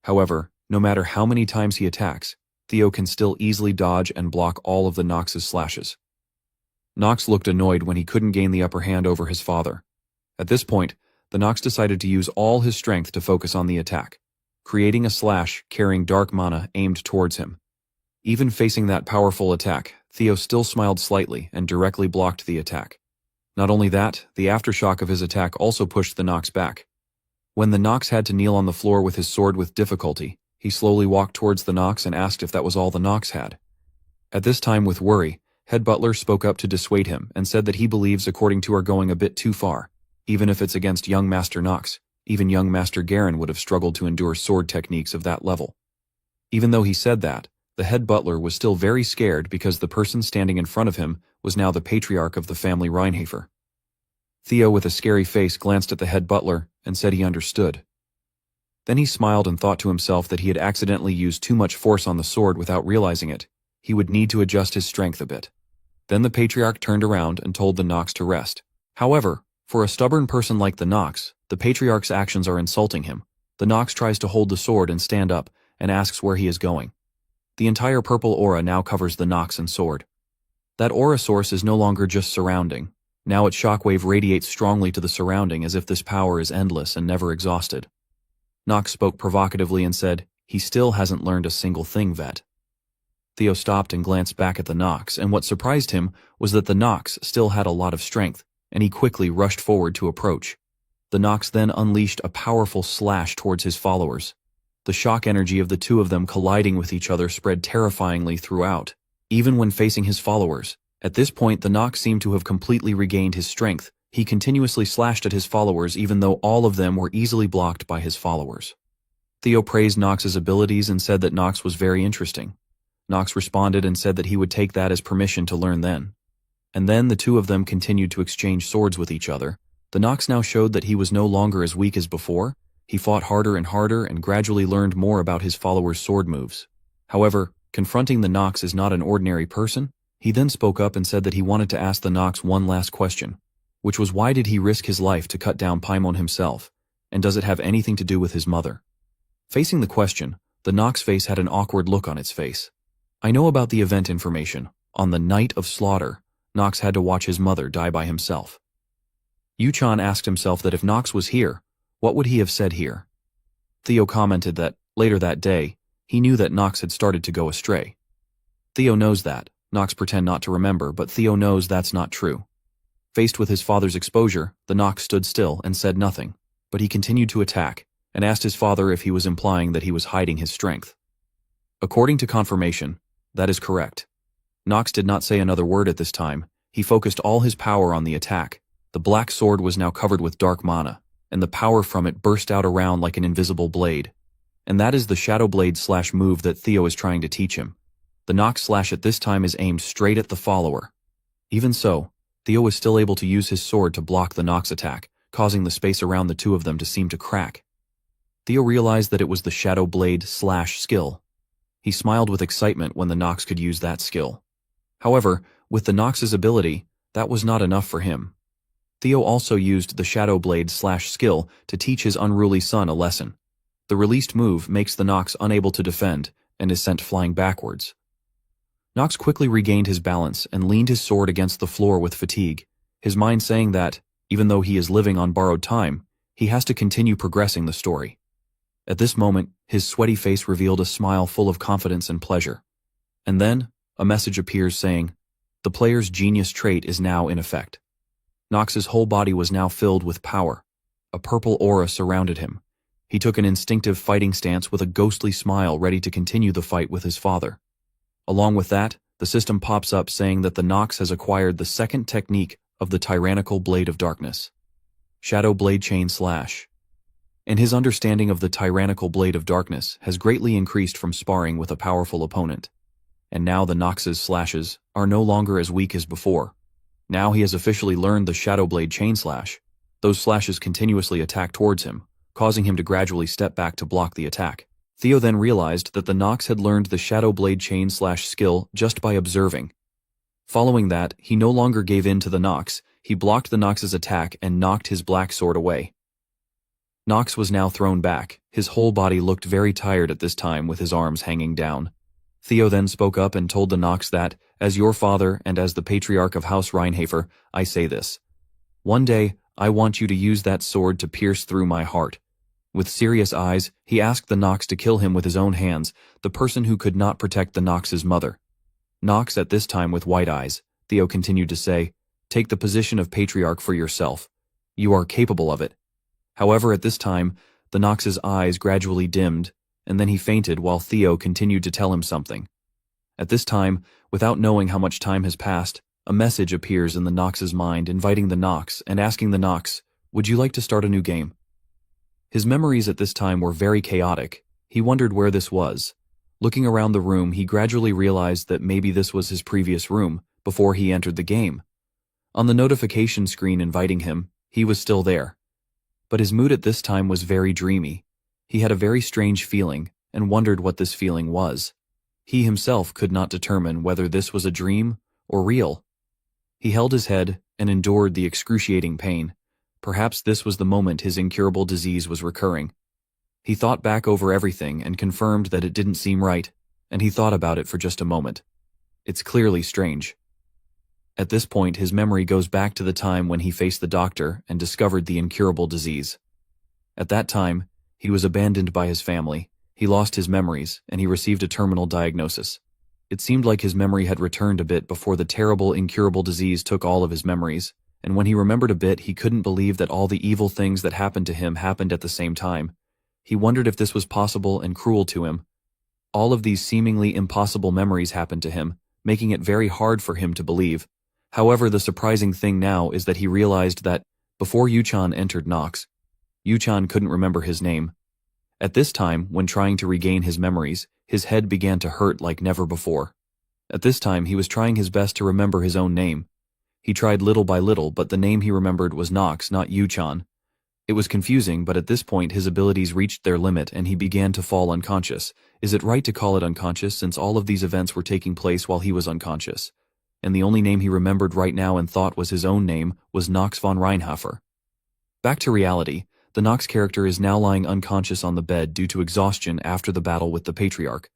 However, no matter how many times he attacks, Theo can still easily dodge and block all of the Nox's slashes. Nox looked annoyed when he couldn't gain the upper hand over his father. At this point, the Nox decided to use all his strength to focus on the attack, creating a slash carrying dark mana aimed towards him. Even facing that powerful attack, Theo still smiled slightly and directly blocked the attack. Not only that, the aftershock of his attack also pushed the Nox back. When the Nox had to kneel on the floor with his sword with difficulty, he slowly walked towards the Nox and asked if that was all the Nox had. At this time, with worry, Head Butler spoke up to dissuade him and said that he believes according to are going a bit too far. Even if it's against young Master Nox, even young Master Garen would have struggled to endure sword techniques of that level. Even though he said that, the head butler was still very scared because the person standing in front of him was now the patriarch of the family Reinhafer. Theo, with a scary face, glanced at the head butler and said he understood. Then he smiled and thought to himself that he had accidentally used too much force on the sword without realizing it. He would need to adjust his strength a bit. Then the patriarch turned around and told the Nox to rest. However, for a stubborn person like the Nox, the patriarch's actions are insulting him. The Nox tries to hold the sword and stand up, and asks where he is going. The entire purple aura now covers the Nox and sword. That aura source is no longer just surrounding. Now its shockwave radiates strongly to the surrounding as if this power is endless and never exhausted. Nox spoke provocatively and said, "He still hasn't learned a single thing, Vet." Theo stopped and glanced back at the Nox, and what surprised him was that the Nox still had a lot of strength, and he quickly rushed forward to approach. The Nox then unleashed a powerful slash towards his followers. The shock energy of the two of them colliding with each other spread terrifyingly throughout. Even when facing his followers, At this point, the Nox seemed to have completely regained his strength. He continuously slashed at his followers even though all of them were easily blocked by his followers. Theo praised Nox's abilities and said that Nox was very interesting. Nox responded and said that he would take that as permission to learn then. And then the two of them continued to exchange swords with each other. The Nox now showed that he was no longer as weak as before. He fought harder and gradually learned more about his followers' sword moves. However, confronting the Nox is not an ordinary person. He then spoke up and said that he wanted to ask the Nox one last question, which was why did he risk his life to cut down Paimon himself, and does it have anything to do with his mother? Facing the question, the Nox face had an awkward look on its face. I know about the event information. On the night of slaughter, Nox had to watch his mother die by himself. Yuchan asked himself that if Nox was here, what would he have said here? Theo commented that, later that day, he knew that Nox had started to go astray. Theo knows that. Nox pretend not to remember, but Theo knows that's not true. Faced with his father's exposure, the Nox stood still and said nothing, but he continued to attack, and asked his father if he was implying that he was hiding his strength. According to confirmation, that is correct. Nox did not say another word at this time. He focused all his power on the attack. The black sword was now covered with dark mana, and the power from it burst out around like an invisible blade. And that is the Shadow Blade slash move that Theo is trying to teach him. The Nox slash at this time is aimed straight at the follower. Even so, Theo was still able to use his sword to block the Nox attack, causing the space around the two of them to seem to crack. Theo realized that it was the Shadow Blade slash skill. He smiled with excitement when the Nox could use that skill. However, with the Nox's ability, that was not enough for him. Theo also used the Shadow Blade slash skill to teach his unruly son a lesson. The released move makes the Nox unable to defend and is sent flying backwards. Nox quickly regained his balance and leaned his sword against the floor with fatigue, his mind saying that, even though he is living on borrowed time, he has to continue progressing the story. At this moment, his sweaty face revealed a smile full of confidence and pleasure. And then, a message appears saying, the player's genius trait is now in effect. Nox's whole body was now filled with power. A purple aura surrounded him. He took an instinctive fighting stance with a ghostly smile ready to continue the fight with his father. Along with that, the system pops up saying that the Nox has acquired the second technique of the tyrannical Blade of Darkness, Shadow Blade Chain Slash. And his understanding of the tyrannical Blade of Darkness has greatly increased from sparring with a powerful opponent. And now the Nox's slashes are no longer as weak as before. Now he has officially learned the Shadow Blade Chain Slash. Those slashes continuously attack towards him, causing him to gradually step back to block the attack. Theo then realized that the Nox had learned the Shadow Blade Chain Slash skill just by observing. Following that, he no longer gave in to the Nox. He blocked the Nox's attack and knocked his black sword away. Nox was now thrown back. His whole body looked very tired at this time with his arms hanging down. Theo then spoke up and told the Nox that, as your father and as the patriarch of House Reinhafer, I say this. One day, I want you to use that sword to pierce through my heart. With serious eyes, he asked the Nox to kill him with his own hands, the person who could not protect the Nox's mother. Nox at this time with white eyes, Theo continued to say, take the position of patriarch for yourself. You are capable of it. However, at this time, the Nox's eyes gradually dimmed, and then he fainted while Theo continued to tell him something. At this time, without knowing how much time has passed, a message appears in the Nox's mind inviting the Nox and asking the Nox, would you like to start a new game? His memories at this time were very chaotic. He wondered where this was. Looking around the room, he gradually realized that maybe this was his previous room, before he entered the game. On the notification screen inviting him, he was still there. But his mood at this time was very dreamy. He had a very strange feeling, and wondered what this feeling was. He himself could not determine whether this was a dream or real. He held his head and endured the excruciating pain. Perhaps this was the moment his incurable disease was recurring. He thought back over everything and confirmed that it didn't seem right, and he thought about it for just a moment. It's clearly strange. At this point, his memory goes back to the time when he faced the doctor and discovered the incurable disease. At that time, he was abandoned by his family, he lost his memories, and he received a terminal diagnosis. It seemed like his memory had returned a bit before the terrible incurable disease took all of his memories, and when he remembered a bit, he couldn't believe that all the evil things that happened to him happened at the same time. He wondered if this was possible and cruel to him. All of these seemingly impossible memories happened to him, making it very hard for him to believe. However, the surprising thing now is that he realized that, before Yuchan entered Nox, Yuchan couldn't remember his name. At this time, when trying to regain his memories, his head began to hurt like never before. At this time, he was trying his best to remember his own name. He tried little by little, but the name he remembered was Nox, not Yuchan. It was confusing, but at this point his abilities reached their limit and he began to fall unconscious. Is it right to call it unconscious, since all of these events were taking place while he was unconscious? And the only name he remembered right now and thought was his own name was Nox von Reinhofer. Back to reality, the Nox character is now lying unconscious on the bed due to exhaustion after the battle with the Patriarch.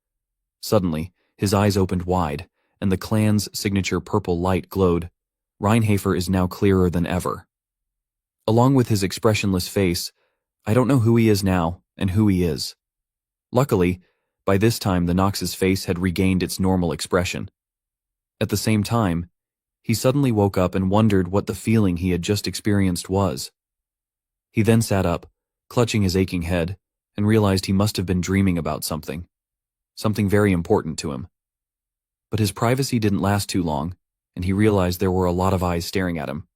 Suddenly, his eyes opened wide, and the clan's signature purple light glowed. Reinhofer is now clearer than ever. Along with his expressionless face, I don't know who he is now and who he is. Luckily, by this time the Nox's face had regained its normal expression. At the same time, he suddenly woke up and wondered what the feeling he had just experienced was. He then sat up, clutching his aching head, and realized he must have been dreaming about something very important to him. But his privacy didn't last too long, and he realized there were a lot of eyes staring at him.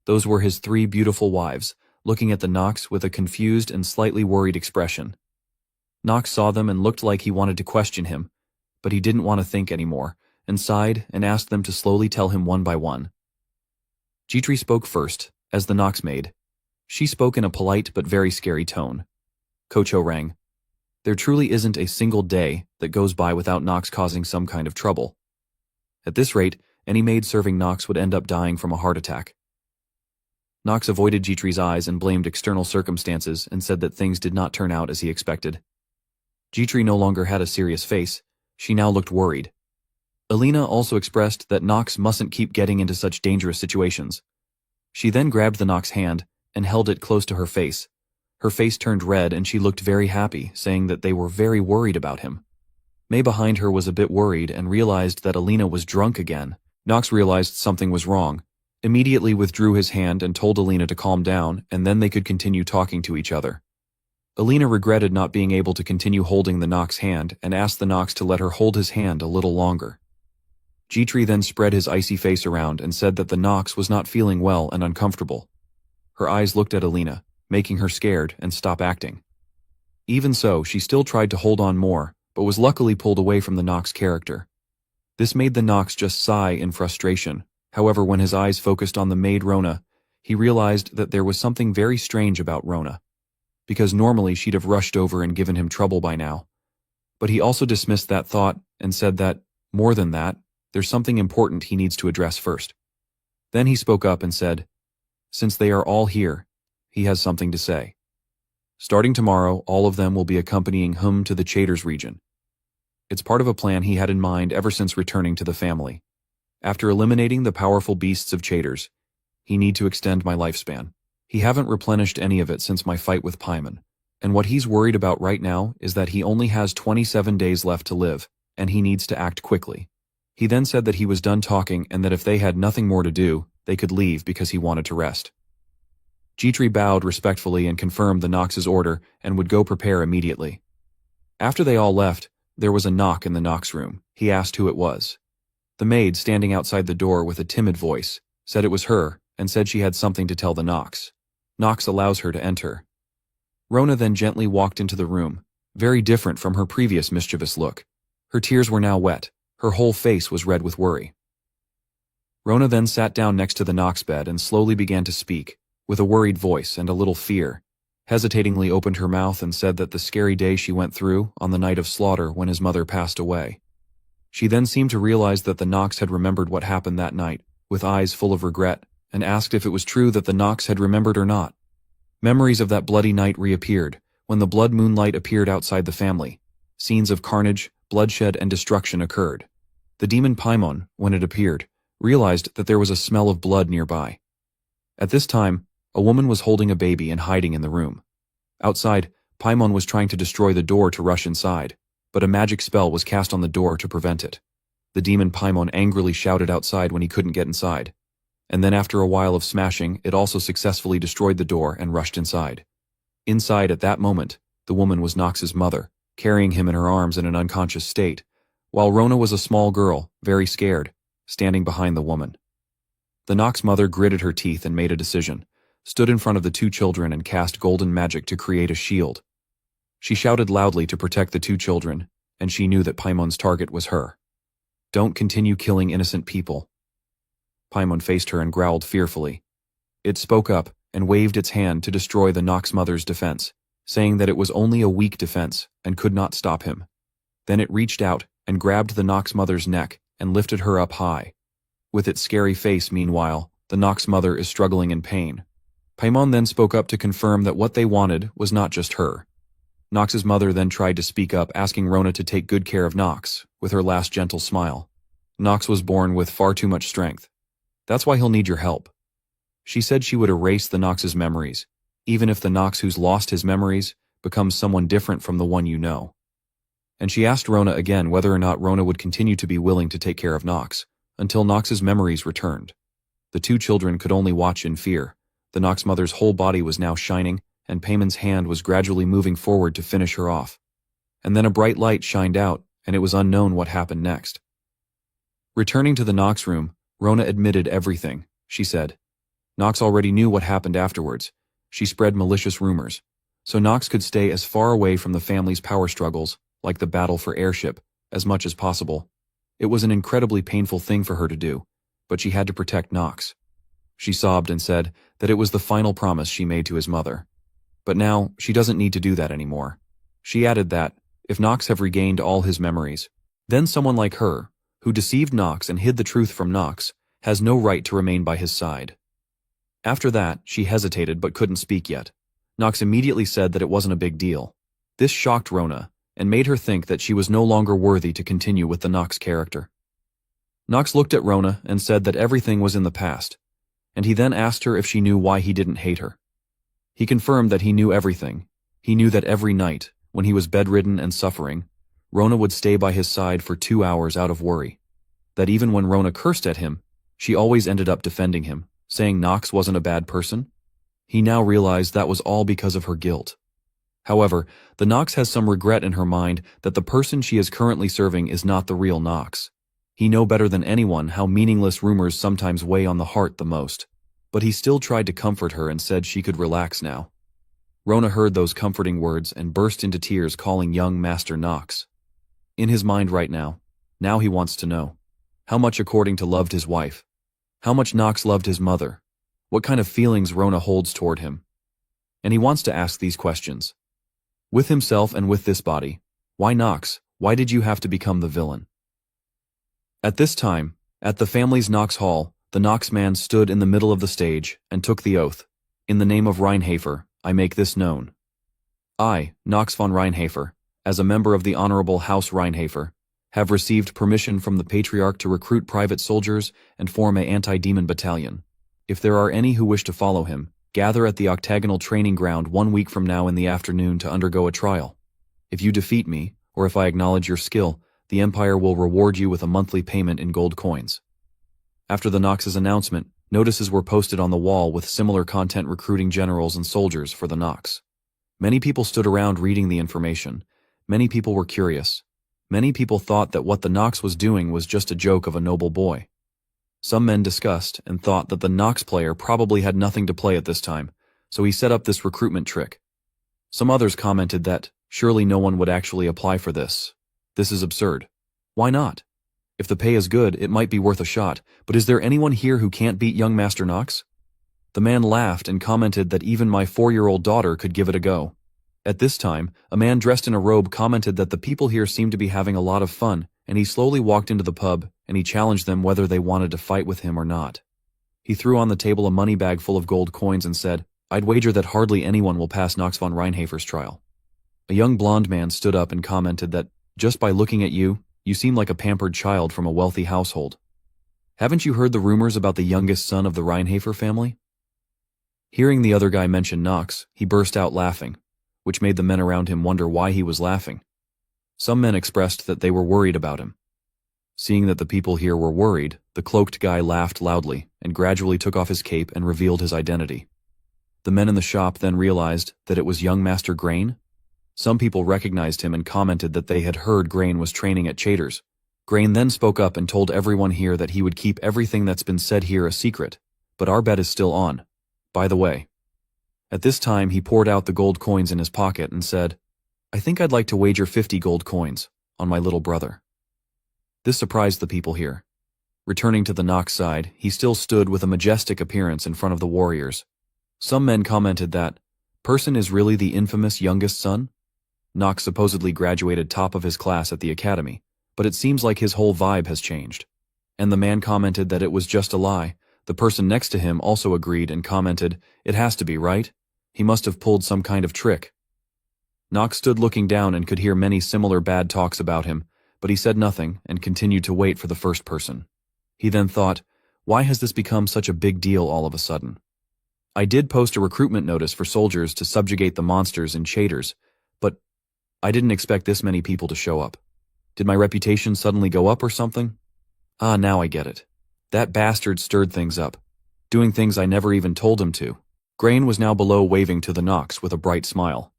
Those were his 3 beautiful wives, looking at the Nox with a confused and slightly worried expression. Nox saw them and looked like he wanted to question him, but he didn't want to think anymore, and sighed and asked them to slowly tell him one by one. Jitri spoke first, as the Nox maid. She spoke in a polite but very scary tone. Kocho rang. There truly isn't a single day that goes by without Nox causing some kind of trouble. At this rate, any maid serving Nox would end up dying from a heart attack. Nox avoided Jitri's eyes and blamed external circumstances and said that things did not turn out as he expected. Jitri no longer had a serious face. She now looked worried. Alina also expressed that Nox mustn't keep getting into such dangerous situations. She then grabbed the Nox hand and held it close to her face. Her face turned red and she looked very happy, saying that they were very worried about him. May behind her was a bit worried and realized that Alina was drunk again. Nox realized something was wrong, immediately withdrew his hand and told Alina to calm down, and then they could continue talking to each other. Alina regretted not being able to continue holding the Nox hand and asked the Nox to let her hold his hand a little longer. Jitri then spread his icy face around and said that the Nox was not feeling well and uncomfortable. Her eyes looked at Alina, making her scared and stop acting. Even so, she still tried to hold on more, but was luckily pulled away from the Nox character. This made the Nox just sigh in frustration. However, when his eyes focused on the maid Rona, he realized that there was something very strange about Rona, because normally she'd have rushed over and given him trouble by now. But he also dismissed that thought and said that, more than that, there's something important he needs to address first. Then he spoke up and said, since they are all here, he has something to say. Starting tomorrow, all of them will be accompanying him to the Chaders region. It's part of a plan he had in mind ever since returning to the family. After eliminating the powerful beasts of Chaders, he need to extend my lifespan. He haven't replenished any of it since my fight with Paimon, and what he's worried about right now is that he only has 27 days left to live, and he needs to act quickly. He then said that he was done talking and that if they had nothing more to do, they could leave because he wanted to rest. Jitri bowed respectfully and confirmed the Nox's order and would go prepare immediately. After they all left, there was a knock in the Nox room. He asked who it was. The maid, standing outside the door with a timid voice, said it was her and said she had something to tell the Nox. Nox allows her to enter. Rona then gently walked into the room, very different from her previous mischievous look. Her tears were now wet. Her whole face was red with worry. Rona then sat down next to the Nox bed and slowly began to speak, with a worried voice and a little fear. Hesitatingly opened her mouth and said that the scary day she went through on the night of slaughter when his mother passed away. She then seemed to realize that the Nox had remembered what happened that night, with eyes full of regret, and asked if it was true that the Nox had remembered or not. Memories of that bloody night reappeared, when the blood moonlight appeared outside the family. Scenes of carnage, bloodshed, and destruction occurred. The demon Paimon, when it appeared, realized that there was a smell of blood nearby. At this time, a woman was holding a baby and hiding in the room. Outside, Paimon was trying to destroy the door to rush inside, but a magic spell was cast on the door to prevent it. The demon Paimon angrily shouted outside when he couldn't get inside, and then after a while of smashing, it also successfully destroyed the door and rushed inside. Inside at that moment, the woman was Nox's mother, carrying him in her arms in an unconscious state, while Rona was a small girl, very scared, standing behind the woman. The Nox mother gritted her teeth and made a decision, stood in front of the two children and cast golden magic to create a shield. She shouted loudly to protect the two children, and she knew that Paimon's target was her. "Don't continue killing innocent people." Paimon faced her and growled fearfully. It spoke up and waved its hand to destroy the Nox mother's defense, saying that it was only a weak defense and could not stop him. Then it reached out and grabbed the Nox mother's neck and lifted her up high. With its scary face, meanwhile, the Nox mother is struggling in pain. Paimon then spoke up to confirm that what they wanted was not just her. Nox's mother then tried to speak up, asking Rona to take good care of Nox, with her last gentle smile. Nox was born with far too much strength. That's why he'll need your help. She said she would erase the Nox's memories, even if the Nox who's lost his memories becomes someone different from the one you know. And she asked Rona again whether or not Rona would continue to be willing to take care of Nox, until Nox's memories returned. The two children could only watch in fear. The Nox mother's whole body was now shining, and Paimon's hand was gradually moving forward to finish her off. And then a bright light shined out, and it was unknown what happened next. Returning to the Nox room, Rona admitted everything, she said. Nox already knew what happened afterwards. She spread malicious rumors, so Nox could stay as far away from the family's power struggles, like the battle for airship, as much as possible. It was an incredibly painful thing for her to do, but she had to protect Nox. She sobbed and said that it was the final promise she made to his mother. But now, she doesn't need to do that anymore. She added that, if Nox have regained all his memories, then someone like her, who deceived Nox and hid the truth from Nox, has no right to remain by his side. After that, she hesitated but couldn't speak yet. Nox immediately said that it wasn't a big deal. This shocked Rona, and made her think that she was no longer worthy to continue with the Nox character. Nox looked at Rona and said that everything was in the past, and he then asked her if she knew why he didn't hate her. He confirmed that he knew everything. He knew that every night, when he was bedridden and suffering, Rona would stay by his side for 2 hours out of worry. That even when Rona cursed at him, she always ended up defending him, saying Nox wasn't a bad person. He now realized that was all because of her guilt. However, the Nox has some regret in her mind that the person she is currently serving is not the real Nox. He knew better than anyone how meaningless rumors sometimes weigh on the heart the most. But he still tried to comfort her and said she could relax now. Rona heard those comforting words and burst into tears, calling young Master Nox. In his mind right now he wants to know how much according to loved his wife, how much Nox loved his mother, what kind of feelings Rona holds toward him. And he wants to ask these questions. With himself and with this body, why Nox? Why did you have to become the villain? At this time, at the family's Nox Hall, the Nox man stood in the middle of the stage and took the oath. In the name of Reinhafer, I make this known. I, Nox von Reinhafer, as a member of the Honorable House Reinhafer, have received permission from the Patriarch to recruit private soldiers and form an anti-demon battalion. If there are any who wish to follow him, gather at the octagonal training ground 1 week from now in the afternoon to undergo a trial. If you defeat me, or if I acknowledge your skill, the Empire will reward you with a monthly payment in gold coins. After the Nox's announcement, notices were posted on the wall with similar content recruiting generals and soldiers for the Nox. Many people stood around reading the information. Many people were curious. Many people thought that what the Nox was doing was just a joke of a noble boy. Some men discussed and thought that the Nox player probably had nothing to play at this time, so he set up this recruitment trick. Some others commented that, surely no one would actually apply for this. This is absurd. Why not? If the pay is good, it might be worth a shot, but is there anyone here who can't beat young Master Nox? The man laughed and commented that even my 4-year-old daughter could give it a go. At this time, a man dressed in a robe commented that the people here seemed to be having a lot of fun, and he slowly walked into the pub, and he challenged them whether they wanted to fight with him or not. He threw on the table a money bag full of gold coins and said, I'd wager that hardly anyone will pass Nox von Reinhafer's trial. A young blonde man stood up and commented that, just by looking at you, you seem like a pampered child from a wealthy household. Haven't you heard the rumors about the youngest son of the Reinhafer family? Hearing the other guy mention Nox, he burst out laughing, which made the men around him wonder why he was laughing. Some men expressed that they were worried about him. Seeing that the people here were worried, the cloaked guy laughed loudly and gradually took off his cape and revealed his identity. The men in the shop then realized that it was young Master Grain. Some people recognized him and commented that they had heard Grain was training at Chater's, Grain then spoke up and told everyone here that he would keep everything that's been said here a secret, but our bet is still on. By the way. At this time he poured out the gold coins in his pocket and said, I think I'd like to wager 50 gold coins on my little brother. This surprised the people here. Returning to the Nox side, he still stood with a majestic appearance in front of the warriors. Some men commented that, Person is really the infamous youngest son? Nox supposedly graduated top of his class at the academy, but it seems like his whole vibe has changed. And the man commented that it was just a lie. The person next to him also agreed and commented, It has to be, right? He must have pulled some kind of trick. Nox stood looking down and could hear many similar bad talks about him, but he said nothing and continued to wait for the first person. He then thought, why has this become such a big deal all of a sudden? I did post a recruitment notice for soldiers to subjugate the monsters in Chaders, but I didn't expect this many people to show up. Did my reputation suddenly go up or something? Ah, now I get it. That bastard stirred things up, doing things I never even told him to. Grain was now below waving to the Nox with a bright smile.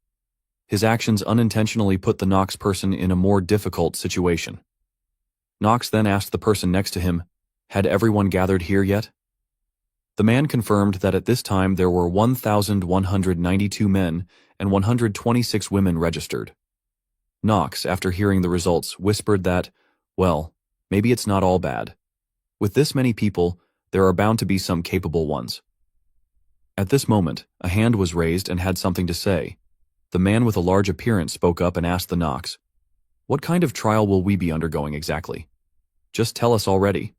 His actions unintentionally put the Nox person in a more difficult situation. Nox then asked the person next to him, had everyone gathered here yet? The man confirmed that at this time there were 1,192 men and 126 women registered. Nox, after hearing the results, whispered that, well, maybe it's not all bad. With this many people, there are bound to be some capable ones. At this moment, a hand was raised and had something to say. The man with a large appearance spoke up and asked the Nox, what kind of trial will we be undergoing exactly? Just tell us already.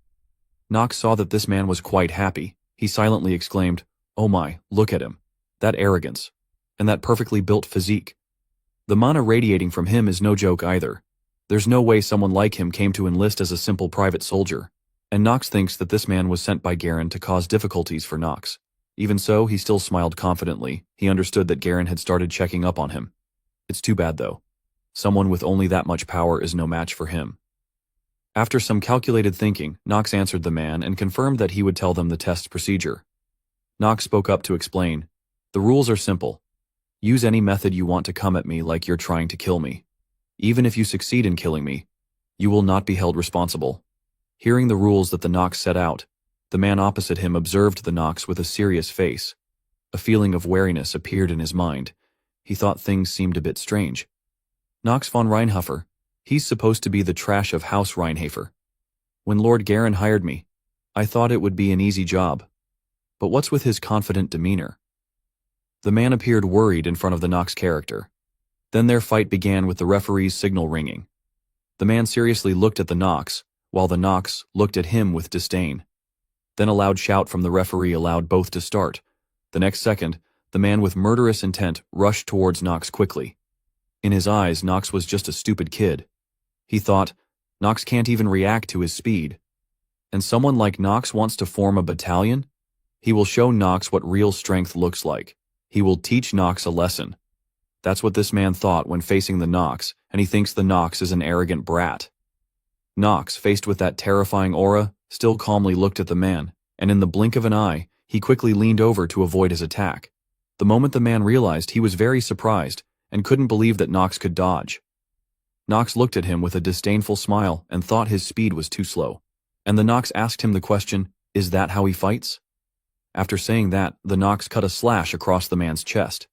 Nox saw that this man was quite happy. He silently exclaimed, oh my, look at him. That arrogance. And that perfectly built physique. The mana radiating from him is no joke either. There's no way someone like him came to enlist as a simple private soldier. And Nox thinks that this man was sent by Garen to cause difficulties for Nox. Even so, he still smiled confidently. He understood that Garen had started checking up on him. It's too bad though. Someone with only that much power is no match for him. After some calculated thinking, Nox answered the man and confirmed that he would tell them the test procedure. Nox spoke up to explain, the rules are simple. Use any method you want to come at me like you're trying to kill me. Even if you succeed in killing me, you will not be held responsible. Hearing the rules that the Nox set out, the man opposite him observed the Nox with a serious face. A feeling of wariness appeared in his mind. He thought things seemed a bit strange. Nox von Reinhofer, he's supposed to be the trash of House Reinhofer. When Lord Garen hired me, I thought it would be an easy job. But what's with his confident demeanor? The man appeared worried in front of the Nox character. Then their fight began with the referee's signal ringing. The man seriously looked at the Nox, while the Nox looked at him with disdain. Then a loud shout from the referee allowed both to start. The next second, the man with murderous intent rushed towards Nox quickly. In his eyes, Nox was just a stupid kid. He thought, Nox can't even react to his speed. And someone like Nox wants to form a battalion? He will show Nox what real strength looks like. He will teach Nox a lesson. That's what this man thought when facing the Nox, and he thinks the Nox is an arrogant brat. Nox, faced with that terrifying aura, still calmly looked at the man, and in the blink of an eye, he quickly leaned over to avoid his attack. The moment the man realized, he was very surprised, and couldn't believe that Nox could dodge. Nox looked at him with a disdainful smile and thought his speed was too slow. And the Nox asked him the question, is that how he fights? After saying that, the Nox cut a slash across the man's chest.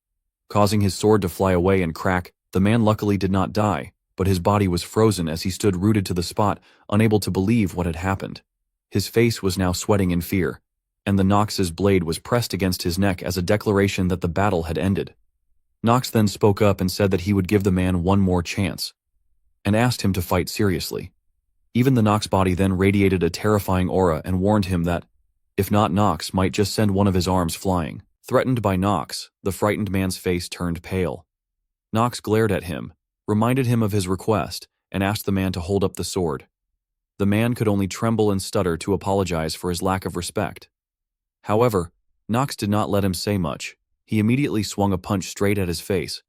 Causing his sword to fly away and crack, the man luckily did not die, but his body was frozen as he stood rooted to the spot, unable to believe what had happened. His face was now sweating in fear, and the Nox's blade was pressed against his neck as a declaration that the battle had ended. Nox then spoke up and said that he would give the man one more chance, and asked him to fight seriously. Even the Nox body then radiated a terrifying aura and warned him that, if not, Nox might just send one of his arms flying. Threatened by Nox, the frightened man's face turned pale. Nox glared at him, reminded him of his request, and asked the man to hold up the sword. The man could only tremble and stutter to apologize for his lack of respect. However, Nox did not let him say much. He immediately swung a punch straight at his face,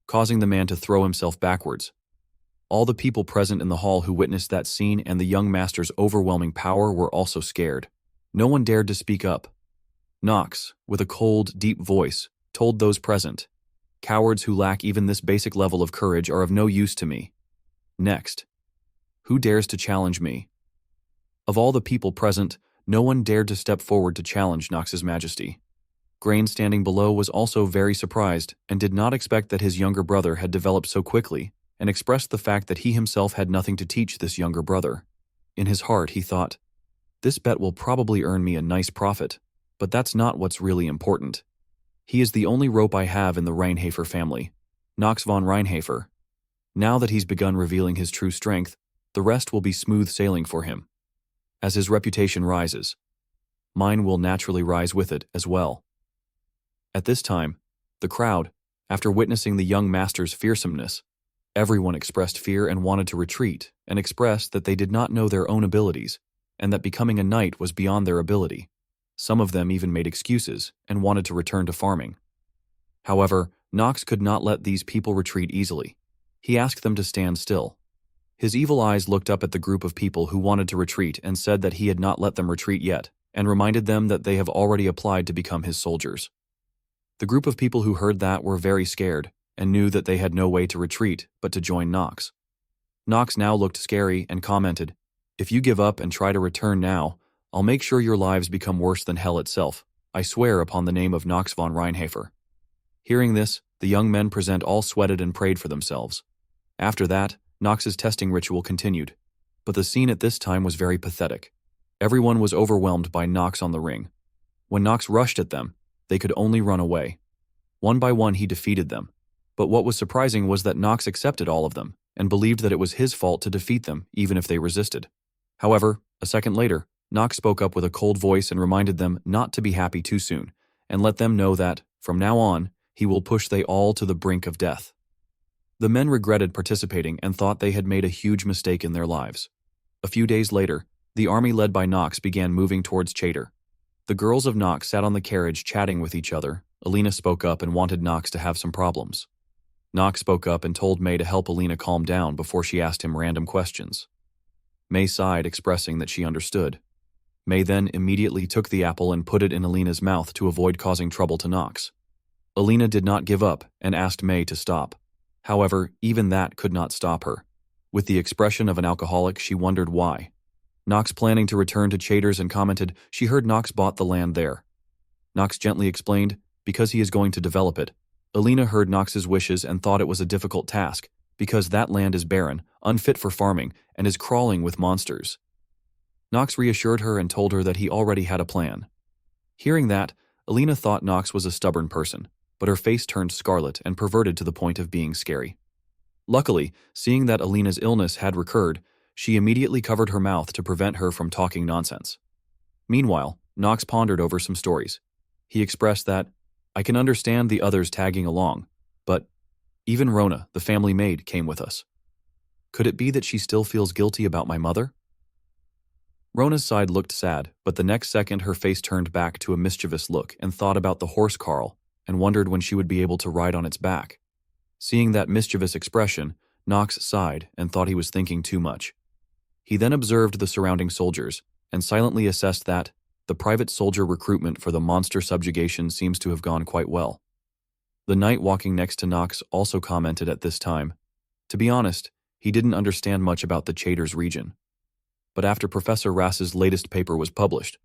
causing the man to throw himself backwards. All the people present in the hall who witnessed that scene and the young master's overwhelming power were also scared. No one dared to speak up. Nox, with a cold, deep voice, told those present, "Cowards who lack even this basic level of courage are of no use to me. Next." Who dares to challenge me? Of all the people present, no one dared to step forward to challenge Nox's majesty. Grain, standing below, was also very surprised and did not expect that his younger brother had developed so quickly, and expressed the fact that he himself had nothing to teach this younger brother. In his heart, he thought, "This bet will probably earn me a nice profit, but that's not what's really important. He is the only rope I have in the Reinhafer family, Nox von Reinhafer. Now that he's begun revealing his true strength, the rest will be smooth sailing for him. As his reputation rises, mine will naturally rise with it as well." At this time, the crowd, after witnessing the young master's fearsomeness, everyone expressed fear and wanted to retreat, and expressed that they did not know their own abilities, and that becoming a knight was beyond their ability. Some of them even made excuses and wanted to return to farming. However, Nox could not let these people retreat easily. He asked them to stand still. His evil eyes looked up at the group of people who wanted to retreat and said that he had not let them retreat yet, and reminded them that they have already applied to become his soldiers. The group of people who heard that were very scared and knew that they had no way to retreat but to join Nox. Nox now looked scary and commented, "If you give up and try to return now, I'll make sure your lives become worse than hell itself. I swear upon the name of Nox von Reinhafer." Hearing this, the young men present all sweated and prayed for themselves. After that, Nox's testing ritual continued, but the scene at this time was very pathetic. Everyone was overwhelmed by Nox on the ring. When Nox rushed at them, they could only run away. One by one he defeated them, but what was surprising was that Nox accepted all of them and believed that it was his fault to defeat them even if they resisted. However, a second later, Nox spoke up with a cold voice and reminded them not to be happy too soon, and let them know that, from now on, he will push they all to the brink of death. The men regretted participating and thought they had made a huge mistake in their lives. A few days later, the army led by Nox began moving towards Chater. The girls of Nox sat on the carriage chatting with each other. Alina spoke up and wanted Nox to have some problems. Nox spoke up and told May to help Alina calm down before she asked him random questions. May sighed, expressing that she understood. May then immediately took the apple and put it in Alina's mouth to avoid causing trouble to Nox. Alina did not give up and asked May to stop. However, even that could not stop her. With the expression of an alcoholic, she wondered why. Nox planning to return to Chater's and commented she heard Nox bought the land there. Nox gently explained, because he is going to develop it. Alina heard Nox's wishes and thought it was a difficult task, because that land is barren, unfit for farming, and is crawling with monsters. Nox reassured her and told her that he already had a plan. Hearing that, Alina thought Nox was a stubborn person, but her face turned scarlet and perverted to the point of being scary. Luckily, seeing that Alina's illness had recurred, she immediately covered her mouth to prevent her from talking nonsense. Meanwhile, Nox pondered over some stories. He expressed that, "I can understand the others tagging along, but even Rona, the family maid, came with us. Could it be that she still feels guilty about my mother?" Rona's side looked sad, but the next second her face turned back to a mischievous look and thought about the horse Carl and wondered when she would be able to ride on its back. Seeing that mischievous expression, Nox sighed and thought he was thinking too much. He then observed the surrounding soldiers and silently assessed that the private soldier recruitment for the monster subjugation seems to have gone quite well. The knight walking next to Nox also commented at this time. To be honest, he didn't understand much about the Chater's region. But after Professor Rass's latest paper was published,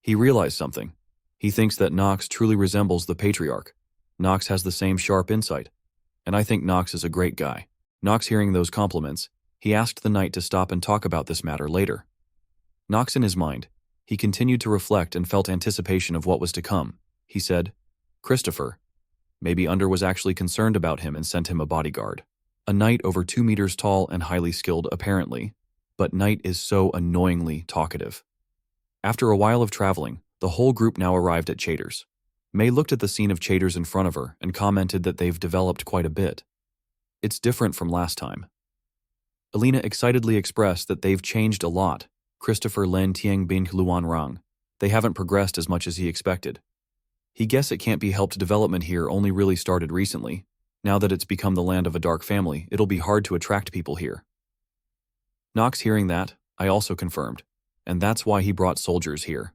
he realized something. He thinks that Nox truly resembles the patriarch. Nox has the same sharp insight, and I think Nox is a great guy. Nox hearing those compliments, he asked the knight to stop and talk about this matter later. Nox in his mind, he continued to reflect and felt anticipation of what was to come. He said, "Christopher." Maybe Under was actually concerned about him and sent him a bodyguard. A knight over 2 meters tall and highly skilled, apparently, but Knight is so annoyingly talkative. After a while of traveling, the whole group now arrived at Chater's. May looked at the scene of Chater's in front of her and commented that they've developed quite a bit. It's different from last time. Alina excitedly expressed that they've changed a lot. Christopher Len Tiang Bin Luan Rang. They haven't progressed as much as he expected. He guessed it can't be helped development here only really started recently. Now that it's become the land of a dark family, it'll be hard to attract people here. Nox hearing that, I also confirmed, and that's why he brought soldiers here.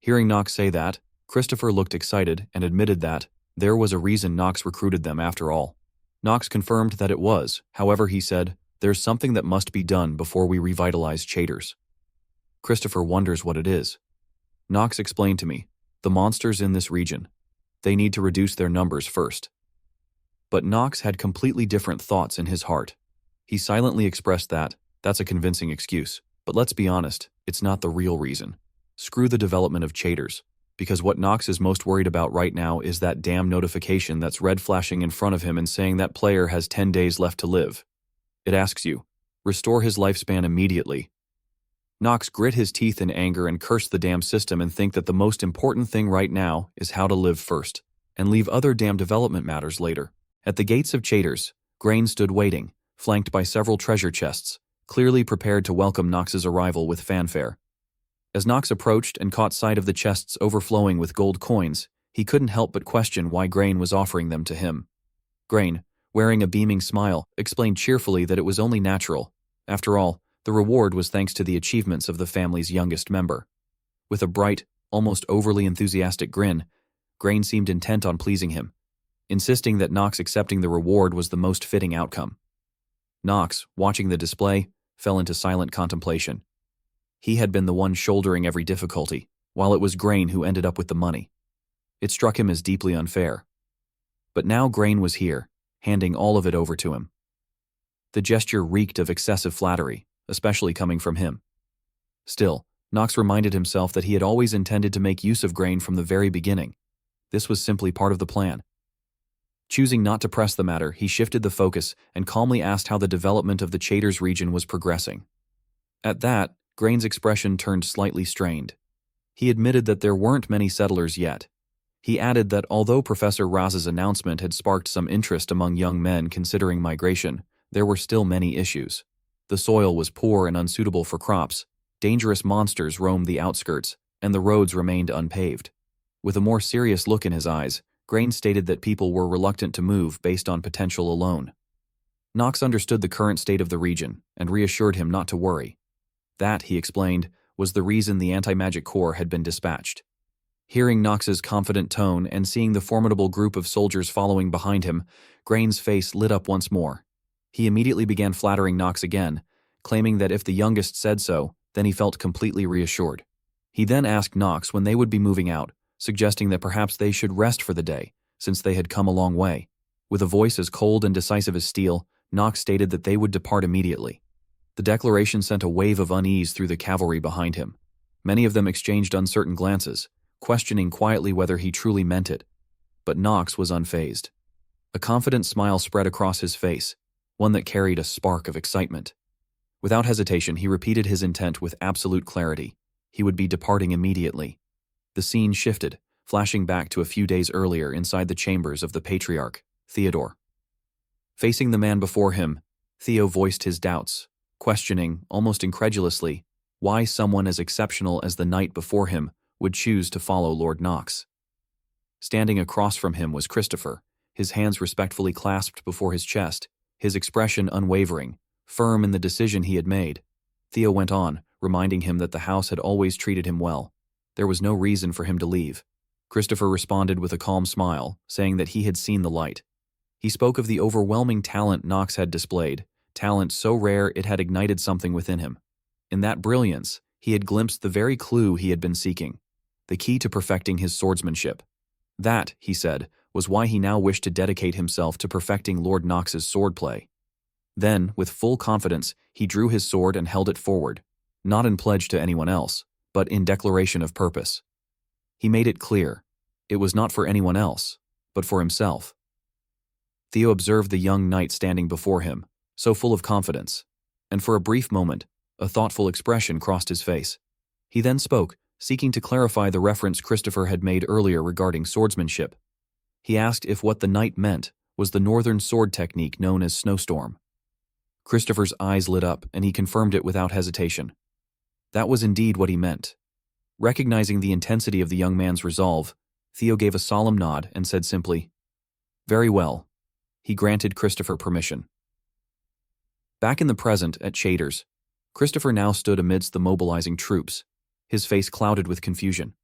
Hearing Nox say that, Christopher looked excited and admitted that there was a reason Nox recruited them after all. Nox confirmed that it was, however he said, There's something that must be done before we revitalize Chaders. Christopher wonders what it is. Knox explained to me, the monsters in this region. They need to reduce their numbers first. But Knox had completely different thoughts in his heart. He silently expressed that, that's a convincing excuse. But let's be honest, it's not the real reason. Screw the development of Chaders. Because what Knox is most worried about right now is that damn notification that's red flashing in front of him and saying that player has 10 days left to live. It asks you, restore his lifespan immediately. Knox grit his teeth in anger and cursed the damn system and think that the most important thing right now is how to live first, and leave other damn development matters later. At the gates of Chaders, Grain stood waiting, flanked by several treasure chests, clearly prepared to welcome Knox's arrival with fanfare. As Knox approached and caught sight of the chests overflowing with gold coins, he couldn't help but question why Grain was offering them to him. Grain, wearing a beaming smile, explained cheerfully that it was only natural. After all, the reward was thanks to the achievements of the family's youngest member. With a bright, almost overly enthusiastic grin, Grain seemed intent on pleasing him, insisting that Knox accepting the reward was the most fitting outcome. Knox, watching the display, fell into silent contemplation. He had been the one shouldering every difficulty, while it was Grain who ended up with the money. It struck him as deeply unfair. But now Grain was here, handing all of it over to him. The gesture reeked of excessive flattery, especially coming from him. Still, Knox reminded himself that he had always intended to make use of Grain from the very beginning. This was simply part of the plan. Choosing not to press the matter, he shifted the focus and calmly asked how the development of the Chaders region was progressing. At that, Grain's expression turned slightly strained. He admitted that there weren't many settlers yet. He added that although Professor Raz's announcement had sparked some interest among young men considering migration, there were still many issues. The soil was poor and unsuitable for crops, dangerous monsters roamed the outskirts, and the roads remained unpaved. With a more serious look in his eyes, Grain stated that people were reluctant to move based on potential alone. Knox understood the current state of the region and reassured him not to worry. That, he explained, was the reason the anti-magic corps had been dispatched. Hearing Knox's confident tone and seeing the formidable group of soldiers following behind him, Grain's face lit up once more. He immediately began flattering Knox again, claiming that if the youngest said so, then he felt completely reassured. He then asked Knox when they would be moving out, suggesting that perhaps they should rest for the day, since they had come a long way. With a voice as cold and decisive as steel, Knox stated that they would depart immediately. The declaration sent a wave of unease through the cavalry behind him. Many of them exchanged uncertain glances, questioning quietly whether he truly meant it. But Knox was unfazed. A confident smile spread across his face, one that carried a spark of excitement. Without hesitation, he repeated his intent with absolute clarity. He would be departing immediately. The scene shifted, flashing back to a few days earlier inside the chambers of the patriarch, Theodore. Facing the man before him, Theo voiced his doubts, questioning, almost incredulously, why someone as exceptional as the knight before him would choose to follow Lord Knox. Standing across from him was Christopher, his hands respectfully clasped before his chest, his expression unwavering, firm in the decision he had made. Theo went on, reminding him that the house had always treated him well. There was no reason for him to leave. Christopher responded with a calm smile, saying that he had seen the light. He spoke of the overwhelming talent Knox had displayed, talent so rare it had ignited something within him. In that brilliance, he had glimpsed the very clue he had been seeking, the key to perfecting his swordsmanship. That, he said, was why he now wished to dedicate himself to perfecting Lord Knox's swordplay. Then, with full confidence, he drew his sword and held it forward, not in pledge to anyone else, but in declaration of purpose. He made it clear, it was not for anyone else, but for himself. Theo observed the young knight standing before him, so full of confidence, and for a brief moment, a thoughtful expression crossed his face. He then spoke, seeking to clarify the reference Christopher had made earlier regarding swordsmanship. He asked if what the knight meant was the northern sword technique known as snowstorm. Christopher's eyes lit up, and he confirmed it without hesitation. That was indeed what he meant. Recognizing the intensity of the young man's resolve, Theo gave a solemn nod and said simply, "Very well." He granted Christopher permission. Back in the present, at Chaders, Christopher now stood amidst the mobilizing troops, his face clouded with confusion.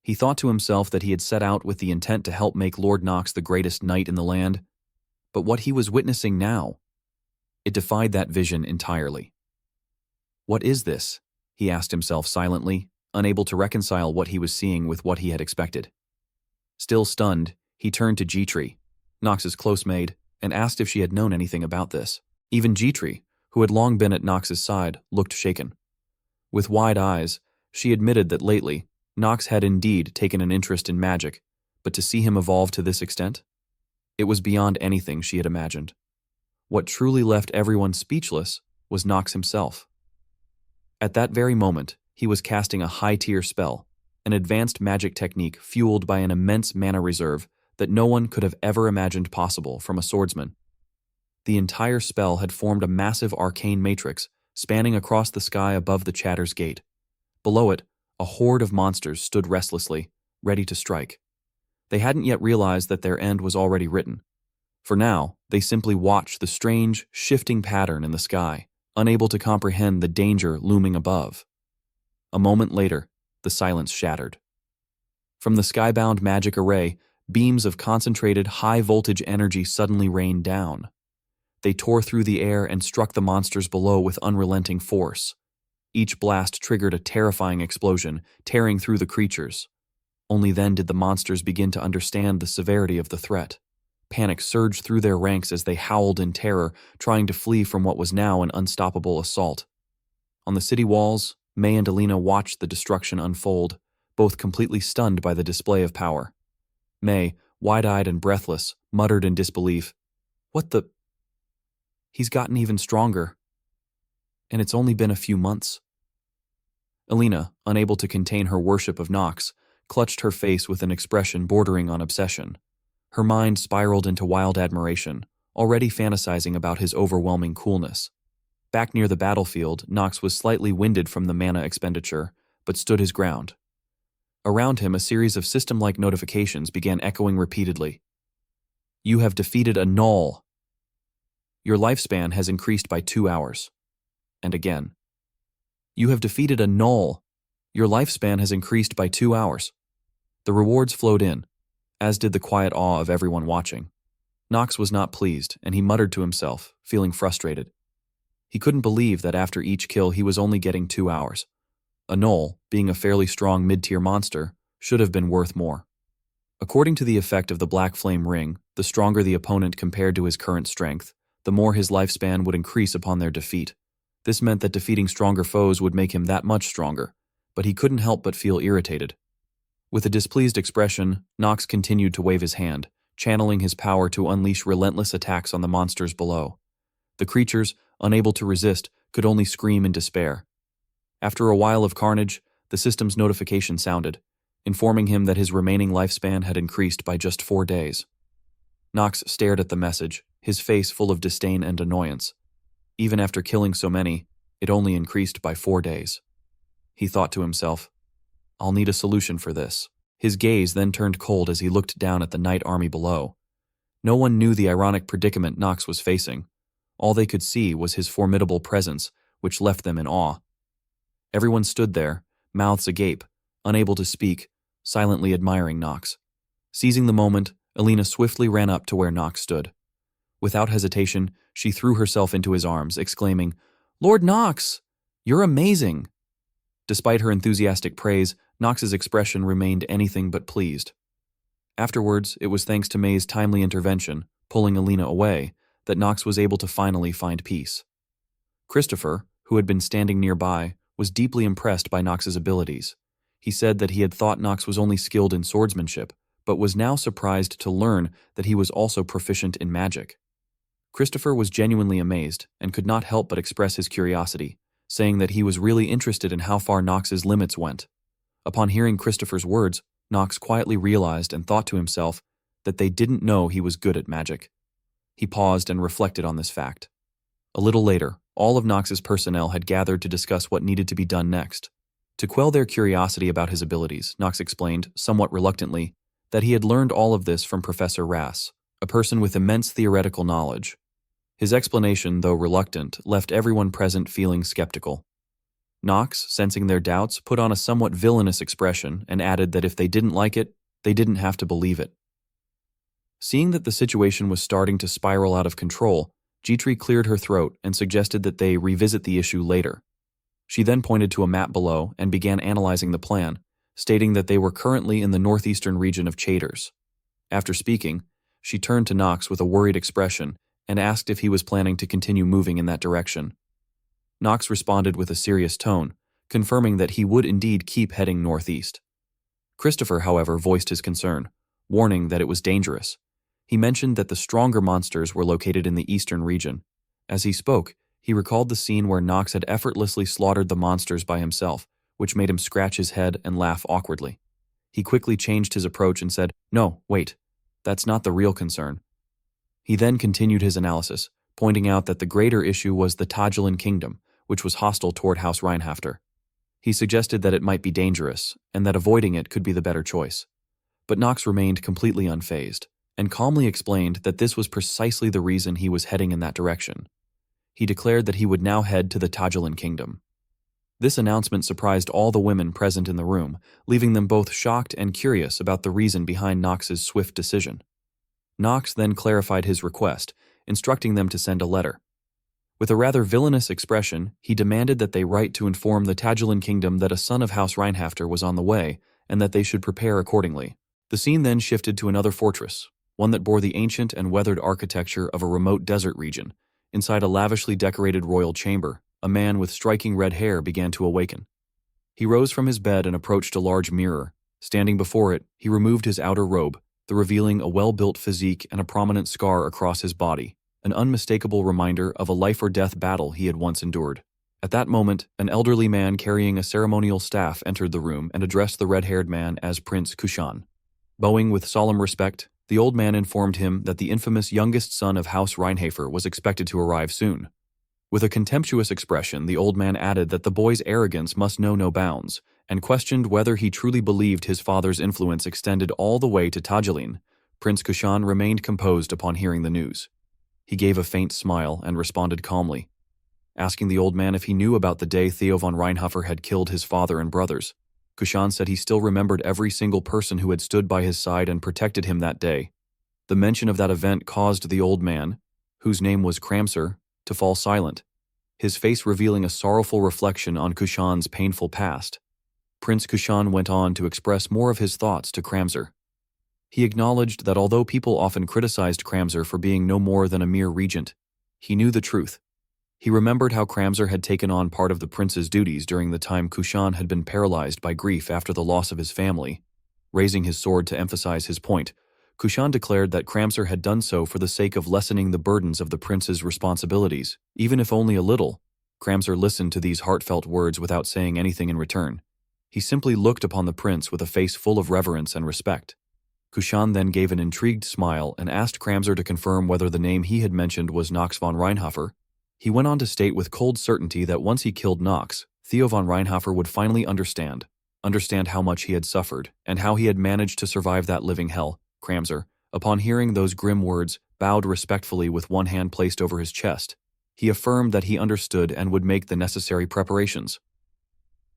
He thought to himself that he had set out with the intent to help make Lord Knox the greatest knight in the land, but what he was witnessing now, It defied that vision entirely. What is this? He asked himself silently, unable to reconcile what he was seeing with what he had expected. Still stunned, he turned to G-Tree, Nox's close maid, and asked if she had known anything about this. Even G-Tree, who had long been at Nox's side, looked shaken. With wide eyes, she admitted that lately, Nox had indeed taken an interest in magic, but to see him evolve to this extent? It was beyond anything she had imagined. What truly left everyone speechless was Nox himself. At that very moment, he was casting a high-tier spell, an advanced magic technique fueled by an immense mana reserve that no one could have ever imagined possible from a swordsman. The entire spell had formed a massive arcane matrix spanning across the sky above the Chatter's Gate. Below it, a horde of monsters stood restlessly, ready to strike. They hadn't yet realized that their end was already written. For now, they simply watched the strange, shifting pattern in the sky, unable to comprehend the danger looming above. A moment later, the silence shattered. From the skybound magic array, beams of concentrated, high-voltage energy suddenly rained down. They tore through the air and struck the monsters below with unrelenting force. Each blast triggered a terrifying explosion, tearing through the creatures. Only then did the monsters begin to understand the severity of the threat. Panic surged through their ranks as they howled in terror, trying to flee from what was now an unstoppable assault. On the city walls, May and Alina watched the destruction unfold, both completely stunned by the display of power. May, wide-eyed and breathless, muttered in disbelief, "What the? He's gotten even stronger. And it's only been a few months." Alina, unable to contain her worship of Nox, clutched her face with an expression bordering on obsession. Her mind spiraled into wild admiration, already fantasizing about his overwhelming coolness. Back near the battlefield, Nox was slightly winded from the mana expenditure, but stood his ground. Around him, a series of system-like notifications began echoing repeatedly. "You have defeated a Null. Your lifespan has increased by 2 hours." And again. "You have defeated a Null. Your lifespan has increased by 2 hours." The rewards flowed in, as did the quiet awe of everyone watching. Nox was not pleased, and he muttered to himself, feeling frustrated. He couldn't believe that after each kill he was only getting 2 hours. A Null, being a fairly strong mid-tier monster, should have been worth more. According to the effect of the Black Flame Ring, the stronger the opponent compared to his current strength, the more his lifespan would increase upon their defeat. This meant that defeating stronger foes would make him that much stronger, but he couldn't help but feel irritated. With a displeased expression, Nox continued to wave his hand, channeling his power to unleash relentless attacks on the monsters below. The creatures, unable to resist, could only scream in despair. After a while of carnage, the system's notification sounded, informing him that his remaining lifespan had increased by just 4 days. Nox stared at the message, his face full of disdain and annoyance. Even after killing so many, it only increased by 4 days. He thought to himself, "I'll need a solution for this." His gaze then turned cold as he looked down at the Knight Army below. No one knew the ironic predicament Nox was facing. All they could see was his formidable presence, which left them in awe. Everyone stood there, mouths agape, unable to speak, silently admiring Nox. Seizing the moment, Alina swiftly ran up to where Nox stood. Without hesitation, she threw herself into his arms, exclaiming, "Lord Nox, you're amazing!" Despite her enthusiastic praise, Nox's expression remained anything but pleased. Afterwards, it was thanks to May's timely intervention, pulling Alina away, that Nox was able to finally find peace. Christopher, who had been standing nearby, was deeply impressed by Nox's abilities. He said that he had thought Nox was only skilled in swordsmanship, but was now surprised to learn that he was also proficient in magic. Christopher was genuinely amazed and could not help but express his curiosity, saying that he was really interested in how far Nox's limits went. Upon hearing Christopher's words, Nox quietly realized and thought to himself that they didn't know he was good at magic. He paused and reflected on this fact. A little later, all of Nox's personnel had gathered to discuss what needed to be done next. To quell their curiosity about his abilities, Nox explained, somewhat reluctantly, that he had learned all of this from Professor Rass, a person with immense theoretical knowledge. His explanation, though reluctant, left everyone present feeling skeptical. Nox, sensing their doubts, put on a somewhat villainous expression and added that if they didn't like it, they didn't have to believe it. Seeing that the situation was starting to spiral out of control, Jitri cleared her throat and suggested that they revisit the issue later. She then pointed to a map below and began analyzing the plan, stating that they were currently in the northeastern region of Chaders. After speaking, she turned to Knox with a worried expression and asked if he was planning to continue moving in that direction. Knox responded with a serious tone, confirming that he would indeed keep heading northeast. Christopher, however, voiced his concern, warning that it was dangerous. He mentioned that the stronger monsters were located in the eastern region. As he spoke, he recalled the scene where Knox had effortlessly slaughtered the monsters by himself, which made him scratch his head and laugh awkwardly. He quickly changed his approach and said, "No, wait, that's not the real concern." He then continued his analysis, pointing out that the greater issue was the Tagelin kingdom, which was hostile toward House Reinhafter. He suggested that it might be dangerous, and that avoiding it could be the better choice. But Knox remained completely unfazed, and calmly explained that this was precisely the reason he was heading in that direction. He declared that he would now head to the Tagelin kingdom. This announcement surprised all the women present in the room, leaving them both shocked and curious about the reason behind Knox's swift decision. Knox then clarified his request, instructing them to send a letter. With a rather villainous expression, he demanded that they write to inform the Tagelin kingdom that a son of House Reinhafter was on the way, and that they should prepare accordingly. The scene then shifted to another fortress, one that bore the ancient and weathered architecture of a remote desert region. Inside a lavishly decorated royal chamber, a man with striking red hair began to awaken. He rose from his bed and approached a large mirror. Standing before it, he removed his outer robe, revealing a well-built physique and a prominent scar across his body, an unmistakable reminder of a life-or-death battle he had once endured. At that moment, an elderly man carrying a ceremonial staff entered the room and addressed the red-haired man as Prince Kushan. Bowing with solemn respect, the old man informed him that the infamous youngest son of House Reinhafer was expected to arrive soon. With a contemptuous expression, the old man added that the boy's arrogance must know no bounds, and questioned whether he truly believed his father's influence extended all the way to Tagelin. Prince Kushan remained composed upon hearing the news. He gave a faint smile and responded calmly, asking the old man if he knew about the day Theo von Reinhofer had killed his father and brothers. Kushan said he still remembered every single person who had stood by his side and protected him that day. The mention of that event caused the old man, whose name was Kramser, to fall silent, his face revealing a sorrowful reflection on Kushan's painful past. Prince Kushan went on to express more of his thoughts to Kramser. He acknowledged that although people often criticized Kramser for being no more than a mere regent, he knew the truth. He remembered how Kramser had taken on part of the prince's duties during the time Kushan had been paralyzed by grief after the loss of his family. Raising his sword to emphasize his point, Kushan declared that Kramser had done so for the sake of lessening the burdens of the prince's responsibilities, even if only a little. Kramser listened to these heartfelt words without saying anything in return. He simply looked upon the prince with a face full of reverence and respect. Kushan then gave an intrigued smile and asked Kramser to confirm whether the name he had mentioned was Knox von Reinhofer. He went on to state with cold certainty that once he killed Knox, Theo von Reinhofer would finally understand how much he had suffered, and how he had managed to survive that living hell. Kramser, upon hearing those grim words, bowed respectfully with one hand placed over his chest. He affirmed that he understood and would make the necessary preparations.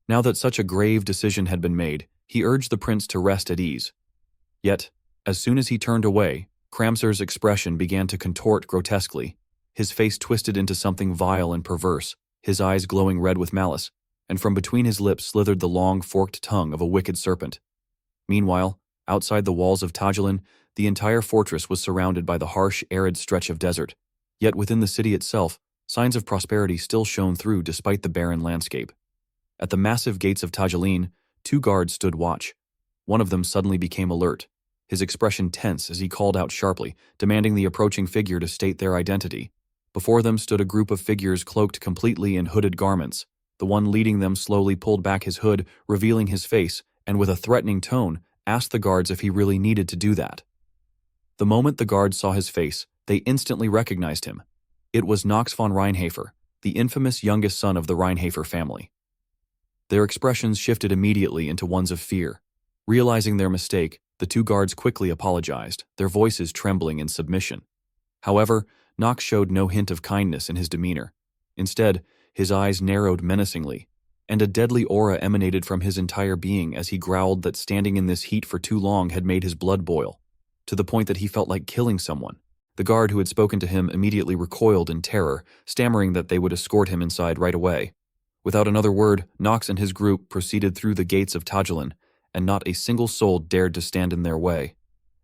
Now that such a grave decision had been made, he urged the prince to rest at ease. Yet, as soon as he turned away, Kramser's expression began to contort grotesquely. His face twisted into something vile and perverse, his eyes glowing red with malice, and from between his lips slithered the long, forked tongue of a wicked serpent. Meanwhile, outside the walls of Tagelin, the entire fortress was surrounded by the harsh, arid stretch of desert. Yet within the city itself, signs of prosperity still shone through despite the barren landscape. At the massive gates of Tagelin, 2 guards stood watch. One of them suddenly became alert, his expression tense as he called out sharply, demanding the approaching figure to state their identity. Before them stood a group of figures cloaked completely in hooded garments. The one leading them slowly pulled back his hood, revealing his face, and with a threatening tone, asked the guards if he really needed to do that. The moment the guards saw his face, they instantly recognized him. It was Knox von Reinhafer, the infamous youngest son of the Reinhafer family. Their expressions shifted immediately into ones of fear. Realizing their mistake, the 2 guards quickly apologized, their voices trembling in submission. However, Knox showed no hint of kindness in his demeanor. Instead, his eyes narrowed menacingly, and a deadly aura emanated from his entire being as he growled that standing in this heat for too long had made his blood boil, to the point that he felt like killing someone. The guard who had spoken to him immediately recoiled in terror, stammering that they would escort him inside right away. Without another word, Nox and his group proceeded through the gates of Tajulan, and not a single soul dared to stand in their way.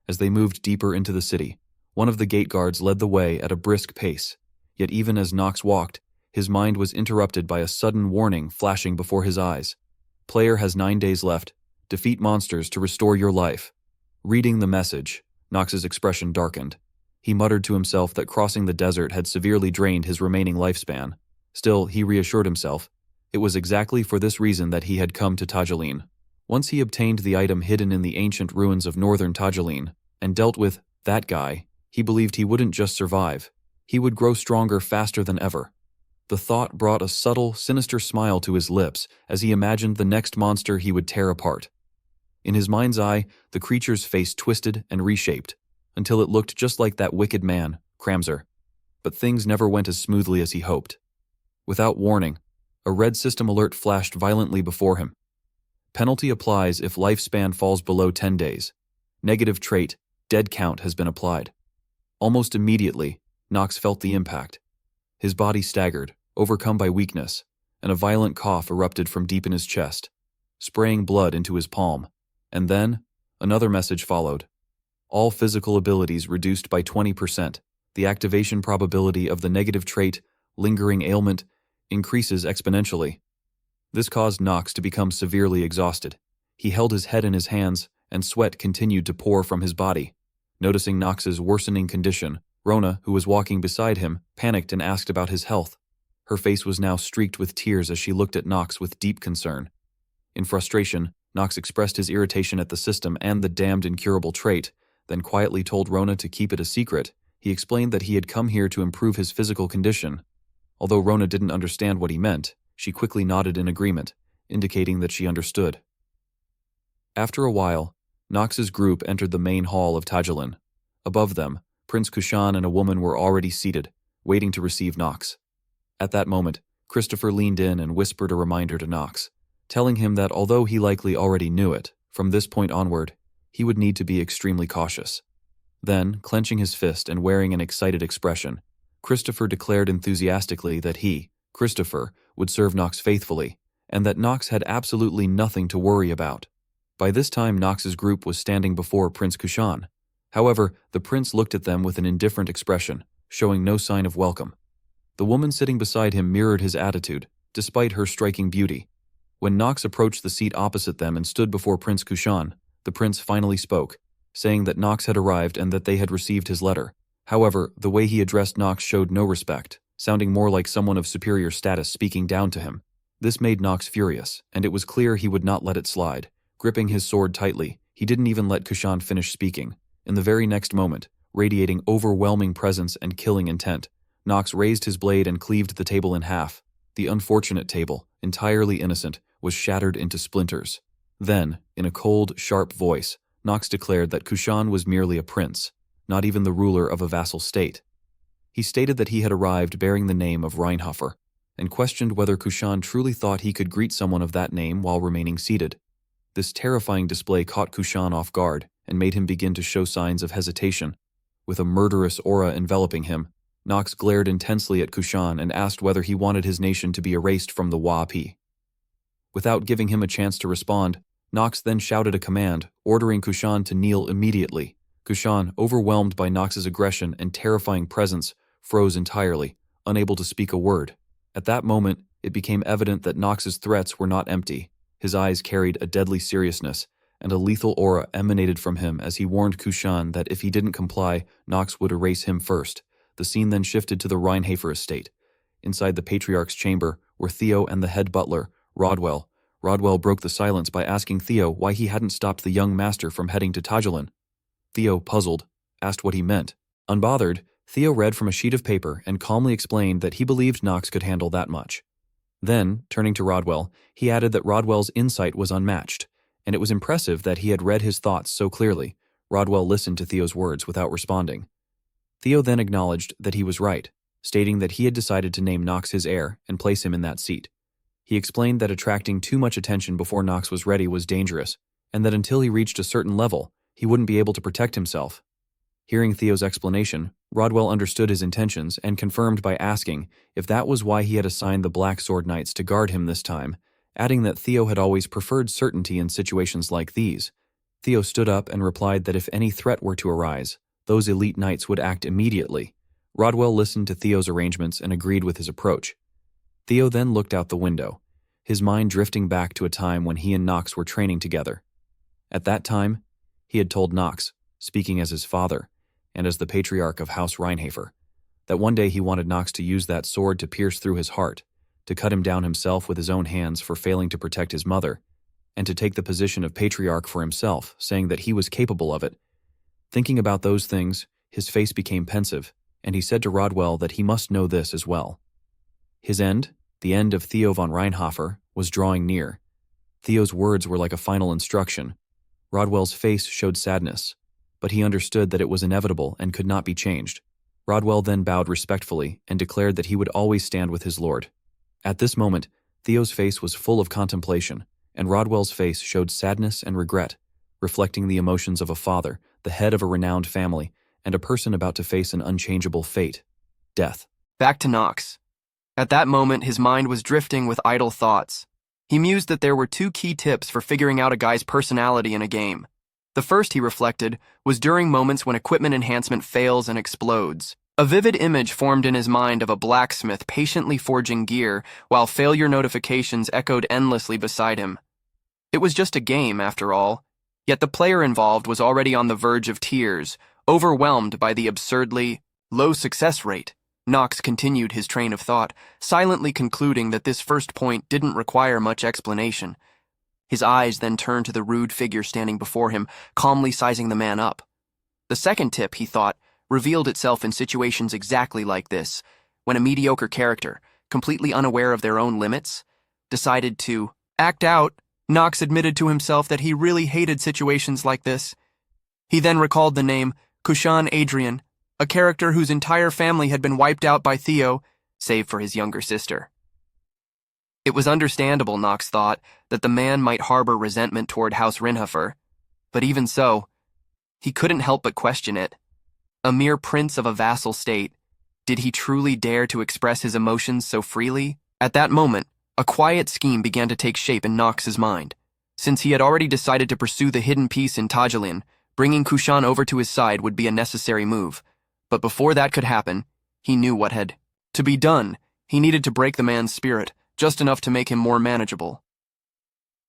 As they moved deeper into the city, one of the gate guards led the way at a brisk pace, yet even as Nox walked, his mind was interrupted by a sudden warning flashing before his eyes. Player has 9 days left. Defeat monsters to restore your life. Reading the message, Nox's expression darkened. He muttered to himself that crossing the desert had severely drained his remaining lifespan. Still, he reassured himself. It was exactly for this reason that he had come to Tajulan. Once he obtained the item hidden in the ancient ruins of northern Tajulan and dealt with that guy, he believed he wouldn't just survive. He would grow stronger faster than ever. The thought brought a subtle, sinister smile to his lips as he imagined the next monster he would tear apart. In his mind's eye, the creature's face twisted and reshaped, until it looked just like that wicked man, Kramzer. But things never went as smoothly as he hoped. Without warning, a red system alert flashed violently before him. Penalty applies if lifespan falls below 10 days. Negative trait, dead count has been applied. Almost immediately, Nox felt the impact. His body staggered, overcome by weakness, and a violent cough erupted from deep in his chest, spraying blood into his palm. And then, another message followed. All physical abilities reduced by 20%. The activation probability of the negative trait, lingering ailment, increases exponentially. This caused Nox to become severely exhausted. He held his head in his hands, and sweat continued to pour from his body. Noticing Nox's worsening condition, Rona, who was walking beside him, panicked and asked about his health. Her face was now streaked with tears as she looked at Nox with deep concern. In frustration, Nox expressed his irritation at the system and the damned incurable trait, then quietly told Rona to keep it a secret. He explained that he had come here to improve his physical condition. Although Rona didn't understand what he meant, she quickly nodded in agreement, indicating that she understood. After a while, Nox's group entered the main hall of Tajulan. Above them, Prince Kushan and a woman were already seated, waiting to receive Nox. At that moment, Christopher leaned in and whispered a reminder to Nox, telling him that although he likely already knew it, from this point onward, he would need to be extremely cautious. Then, clenching his fist and wearing an excited expression, Christopher declared enthusiastically that he, Christopher, would serve Nox faithfully, and that Nox had absolutely nothing to worry about. By this time, Nox's group was standing before Prince Kushan. However, the prince looked at them with an indifferent expression, showing no sign of welcome. The woman sitting beside him mirrored his attitude, despite her striking beauty. When Nox approached the seat opposite them and stood before Prince Kushan, the prince finally spoke, saying that Nox had arrived and that they had received his letter. However, the way he addressed Nox showed no respect, sounding more like someone of superior status speaking down to him. This made Nox furious, and it was clear he would not let it slide. Gripping his sword tightly, he didn't even let Kushan finish speaking. In the very next moment, radiating overwhelming presence and killing intent, Nox raised his blade and cleaved the table in half. The unfortunate table, entirely innocent, was shattered into splinters. Then, in a cold, sharp voice, Nox declared that Kushan was merely a prince, not even the ruler of a vassal state. He stated that he had arrived bearing the name of Reinhofer, and questioned whether Kushan truly thought he could greet someone of that name while remaining seated. This terrifying display caught Kushan off guard and made him begin to show signs of hesitation. With a murderous aura enveloping him, Nox glared intensely at Kushan and asked whether he wanted his nation to be erased from the Wa-Pi. Without giving him a chance to respond, Nox then shouted a command, ordering Kushan to kneel immediately. Kushan, overwhelmed by Nox's aggression and terrifying presence, froze entirely, unable to speak a word. At that moment, it became evident that Nox's threats were not empty. His eyes carried a deadly seriousness, and a lethal aura emanated from him as he warned Kushan that if he didn't comply, Nox would erase him first. The scene then shifted to the Reinhofer estate. Inside the Patriarch's chamber were Theo and the head butler, Rodwell. Rodwell broke the silence by asking Theo why he hadn't stopped the young master from heading to Tajulan. Theo, puzzled, asked what he meant. Unbothered, Theo read from a sheet of paper and calmly explained that he believed Nox could handle that much. Then, turning to Rodwell, he added that Rodwell's insight was unmatched, and it was impressive that he had read his thoughts so clearly. Rodwell listened to Theo's words without responding. Theo then acknowledged that he was right, stating that he had decided to name Nox his heir and place him in that seat. He explained that attracting too much attention before Nox was ready was dangerous, and that until he reached a certain level, he wouldn't be able to protect himself. Hearing Theo's explanation, Rodwell understood his intentions and confirmed by asking if that was why he had assigned the Black Sword Knights to guard him this time, adding that Theo had always preferred certainty in situations like these. Theo stood up and replied that if any threat were to arise, those elite knights would act immediately. Rodwell listened to Theo's arrangements and agreed with his approach. Theo then looked out the window, his mind drifting back to a time when he and Nox were training together. At that time, he had told Nox, speaking as his father, and as the patriarch of House Reinhafer, that one day he wanted Nox to use that sword to pierce through his heart, to cut him down himself with his own hands for failing to protect his mother, and to take the position of patriarch for himself, saying that he was capable of it. Thinking about those things, his face became pensive, and he said to Rodwell that he must know this as well. His end, the end of Theo von Reinhofer, was drawing near. Theo's words were like a final instruction. Rodwell's face showed sadness, but he understood that it was inevitable and could not be changed. Rodwell then bowed respectfully and declared that he would always stand with his lord. At this moment, Theo's face was full of contemplation, and Rodwell's face showed sadness and regret, reflecting the emotions of a father, the head of a renowned family, and a person about to face an unchangeable fate: death. Back to Nox. At that moment, his mind was drifting with idle thoughts. He mused that there were two key tips for figuring out a guy's personality in a game. The first, he reflected, was during moments when equipment enhancement fails and explodes. A vivid image formed in his mind of a blacksmith patiently forging gear while failure notifications echoed endlessly beside him. It was just a game, after all, yet the player involved was already on the verge of tears, overwhelmed by the absurdly low success rate. Nox continued his train of thought, silently concluding that this first point didn't require much explanation. His eyes then turned to the rude figure standing before him, calmly sizing the man up. The second tip, he thought, revealed itself in situations exactly like this, when a mediocre character, completely unaware of their own limits, decided to act out. Nox admitted to himself that he really hated situations like this. He then recalled the name Kushan Adrian, a character whose entire family had been wiped out by Theo, save for his younger sister. It was understandable, Nox thought, that the man might harbor resentment toward House Reinhofer, but even so, he couldn't help but question it. A mere prince of a vassal state, did he truly dare to express his emotions so freely? At that moment, a quiet scheme began to take shape in Nox's mind. Since he had already decided to pursue the hidden piece in Tajalin, bringing Kushan over to his side would be a necessary move. But before that could happen, he knew what had to be done. He needed to break the man's spirit, just enough to make him more manageable.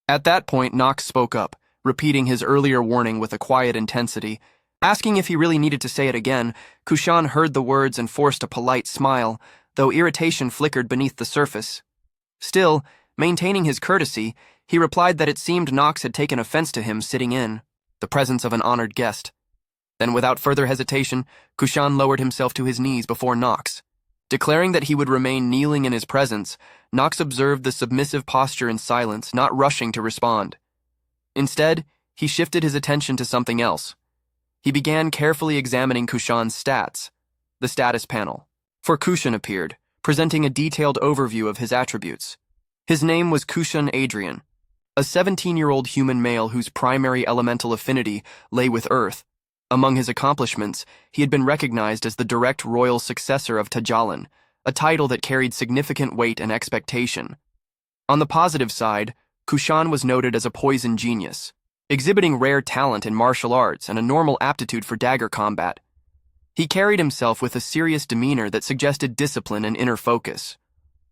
At that point, Nox spoke up, repeating his earlier warning with a quiet intensity. Asking if he really needed to say it again, Kushan heard the words and forced a polite smile, though irritation flickered beneath the surface. Still, maintaining his courtesy, he replied that it seemed Nox had taken offense to him sitting in the presence of an honored guest. Then, without further hesitation, Kushan lowered himself to his knees before Nox. Declaring that he would remain kneeling in his presence, Nox observed the submissive posture in silence, not rushing to respond. Instead, he shifted his attention to something else. He began carefully examining Kushan's stats. The status panel for Kushan appeared, presenting a detailed overview of his attributes. His name was Kushan Adrian, a 17-year-old human male whose primary elemental affinity lay with Earth. Among his accomplishments, he had been recognized as the direct royal successor of Tajalin, a title that carried significant weight and expectation. On the positive side, Kushan was noted as a poison genius, exhibiting rare talent in martial arts and a normal aptitude for dagger combat. He carried himself with a serious demeanor that suggested discipline and inner focus.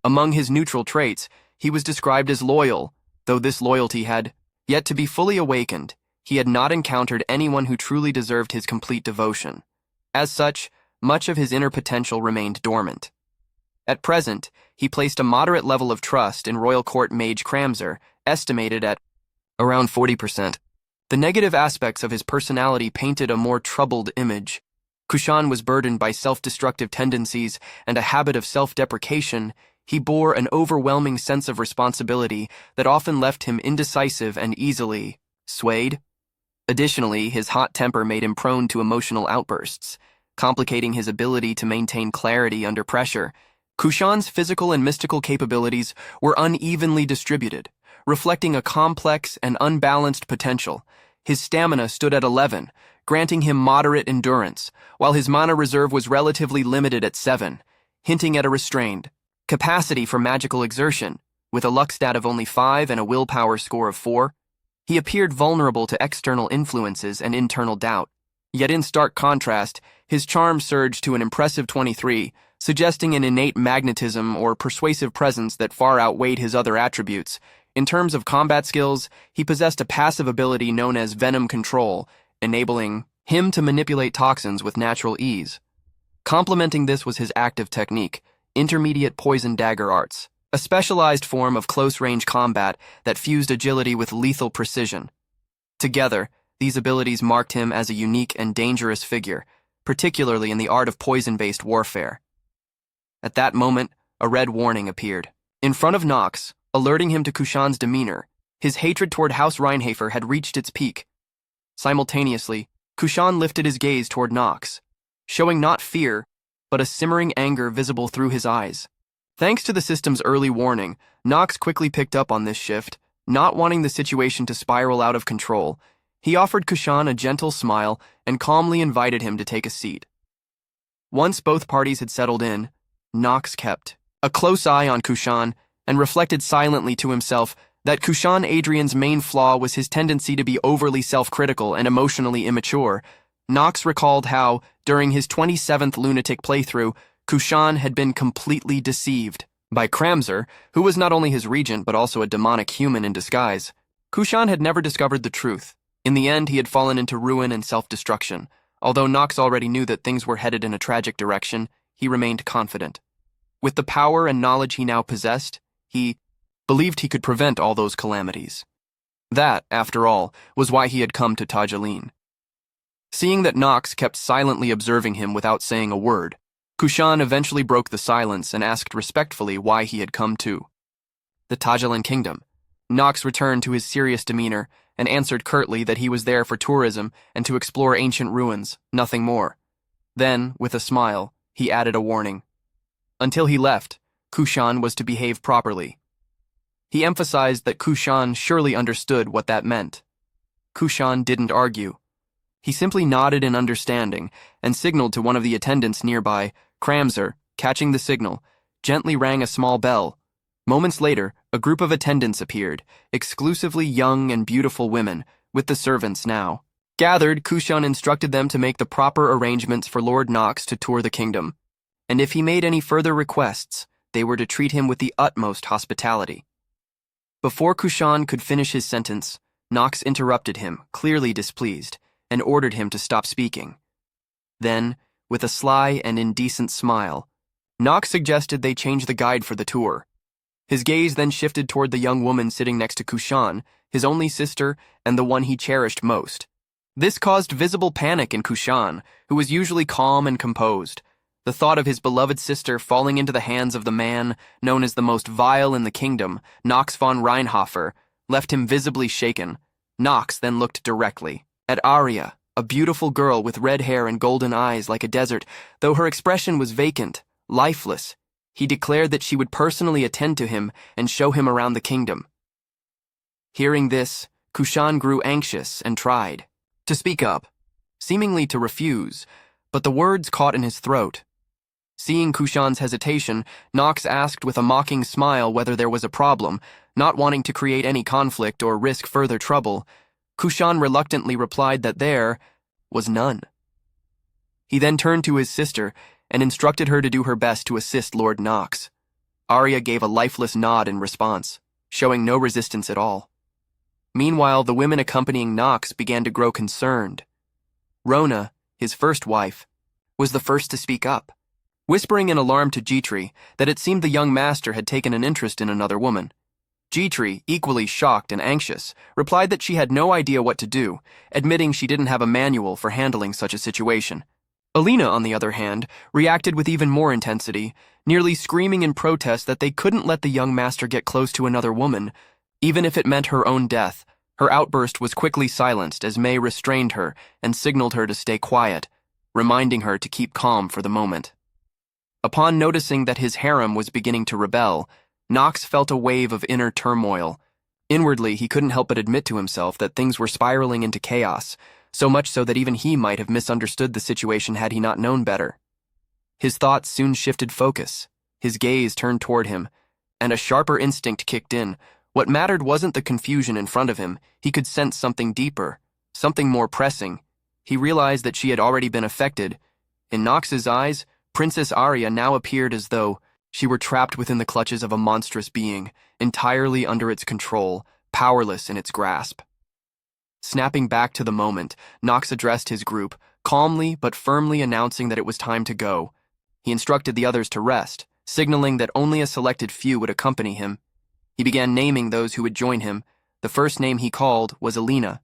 Among his neutral traits, he was described as loyal, though this loyalty had yet to be fully awakened. He had not encountered anyone who truly deserved his complete devotion. As such, much of his inner potential remained dormant. At present, he placed a moderate level of trust in Royal Court Mage Kramzer, estimated at around 40%. The negative aspects of his personality painted a more troubled image. Kushan was burdened by self-destructive tendencies and a habit of self-deprecation. He bore an overwhelming sense of responsibility that often left him indecisive and easily swayed. Additionally, his hot temper made him prone to emotional outbursts, complicating his ability to maintain clarity under pressure. Kushan's physical and mystical capabilities were unevenly distributed, reflecting a complex and unbalanced potential. His stamina stood at 11, granting him moderate endurance, while his mana reserve was relatively limited at 7, hinting at a restrained capacity for magical exertion. With a luck stat of only 5 and a willpower score of 4, he appeared vulnerable to external influences and internal doubt. Yet in stark contrast, his charm surged to an impressive 23, suggesting an innate magnetism or persuasive presence that far outweighed his other attributes. In terms of combat skills, he possessed a passive ability known as Venom Control, enabling him to manipulate toxins with natural ease. Complementing this was his active technique, Intermediate Poison Dagger Arts, a specialized form of close-range combat that fused agility with lethal precision. Together, these abilities marked him as a unique and dangerous figure, particularly in the art of poison-based warfare. At that moment, a red warning appeared in front of Nox, alerting him to Kushan's demeanor. His hatred toward House Reinhafer had reached its peak. Simultaneously, Kushan lifted his gaze toward Nox, showing not fear, but a simmering anger visible through his eyes. Thanks to the system's early warning, Nox quickly picked up on this shift. Not wanting the situation to spiral out of control, he offered Kushan a gentle smile and calmly invited him to take a seat. Once both parties had settled in, Nox kept a close eye on Kushan and reflected silently to himself that Kushan Adrian's main flaw was his tendency to be overly self-critical and emotionally immature. Nox recalled how, during his 27th lunatic playthrough, Kushan had been completely deceived by Kramzer, who was not only his regent but also a demonic human in disguise. Kushan had never discovered the truth. In the end, he had fallen into ruin and self-destruction. Although Nox already knew that things were headed in a tragic direction, he remained confident. With the power and knowledge he now possessed, he believed he could prevent all those calamities. That, after all, was why he had come to Tajaleen. Seeing that Nox kept silently observing him without saying a word, Kushan eventually broke the silence and asked respectfully why he had come to the Tajalan kingdom. Nox returned to his serious demeanor and answered curtly that he was there for tourism and to explore ancient ruins, nothing more. Then, with a smile, he added a warning. Until he left, Kushan was to behave properly. He emphasized that Kushan surely understood what that meant. Kushan didn't argue. He simply nodded in understanding and signaled to one of the attendants nearby. Kramzer, catching the signal, gently rang a small bell. Moments later, a group of attendants appeared, exclusively young and beautiful women, with the servants now gathered. Kushan instructed them to make the proper arrangements for Lord Nox to tour the kingdom, and if he made any further requests, they were to treat him with the utmost hospitality. Before Kushan could finish his sentence, Nox interrupted him, clearly displeased, and ordered him to stop speaking. Then, with a sly and indecent smile, Nox suggested they change the guide for the tour. His gaze then shifted toward the young woman sitting next to Kushan, his only sister and the one he cherished most. This caused visible panic in Kushan, who was usually calm and composed. The thought of his beloved sister falling into the hands of the man known as the most vile in the kingdom, Nox von Reinhofer, left him visibly shaken. Nox then looked directly at Arya, a beautiful girl with red hair and golden eyes like a desert. Though her expression was vacant, lifeless, he declared that she would personally attend to him and show him around the kingdom. Hearing this, Kushan grew anxious and tried to speak up, seemingly to refuse, but the words caught in his throat. Seeing Kushan's hesitation, Nox asked with a mocking smile whether there was a problem. Not wanting to create any conflict or risk further trouble, Kushan reluctantly replied that there was none. He then turned to his sister and instructed her to do her best to assist Lord Nox. Arya gave a lifeless nod in response, showing no resistance at all. Meanwhile, the women accompanying Nox began to grow concerned. Rona, his first wife, was the first to speak up, whispering in alarm to Jitri that it seemed the young master had taken an interest in another woman. Jitri, equally shocked and anxious, replied that she had no idea what to do, admitting she didn't have a manual for handling such a situation. Alina, on the other hand, reacted with even more intensity, nearly screaming in protest that they couldn't let the young master get close to another woman, even if it meant her own death. Her outburst was quickly silenced as May restrained her and signaled her to stay quiet, reminding her to keep calm for the moment. Upon noticing that his harem was beginning to rebel, Nox felt a wave of inner turmoil. Inwardly, he couldn't help but admit to himself that things were spiraling into chaos, so much so that even he might have misunderstood the situation had he not known better. His thoughts soon shifted focus. His gaze turned toward him, and a sharper instinct kicked in. What mattered wasn't the confusion in front of him. He could sense something deeper, something more pressing. He realized that she had already been affected. In Nox's eyes, Princess Arya now appeared as though she were trapped within the clutches of a monstrous being, entirely under its control, powerless in its grasp. Snapping back to the moment, Nox addressed his group, calmly but firmly announcing that it was time to go. He instructed the others to rest, signaling that only a selected few would accompany him. He began naming those who would join him. The first name he called was Alina.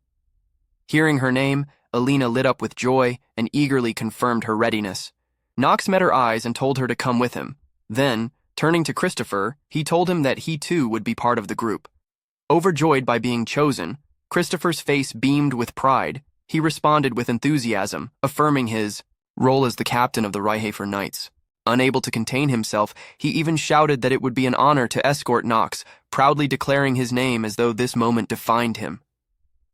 Hearing her name, Alina lit up with joy and eagerly confirmed her readiness. Nox met her eyes and told her to come with him. Then, turning to Christopher, he told him that he too would be part of the group. Overjoyed by being chosen, Christopher's face beamed with pride. He responded with enthusiasm, affirming his role as the captain of the Reincarnated Knights. Unable to contain himself, he even shouted that it would be an honor to escort Nox, proudly declaring his name as though this moment defined him.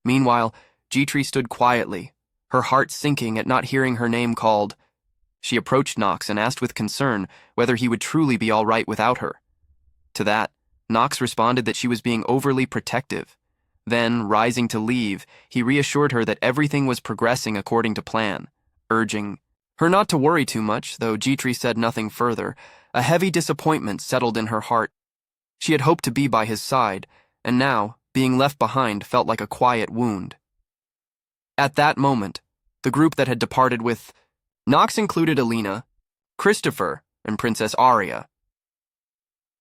Meanwhile, Jitri stood quietly, her heart sinking at not hearing her name called. She approached Nox and asked with concern whether he would truly be all right without her. To that, Nox responded that she was being overly protective. Then, rising to leave, he reassured her that everything was progressing according to plan, urging her not to worry too much, though Jitri said nothing further. A heavy disappointment settled in her heart. She had hoped to be by his side, and now, being left behind felt like a quiet wound. At that moment, the group that had departed with Nox included Alina, Christopher, and Princess Arya.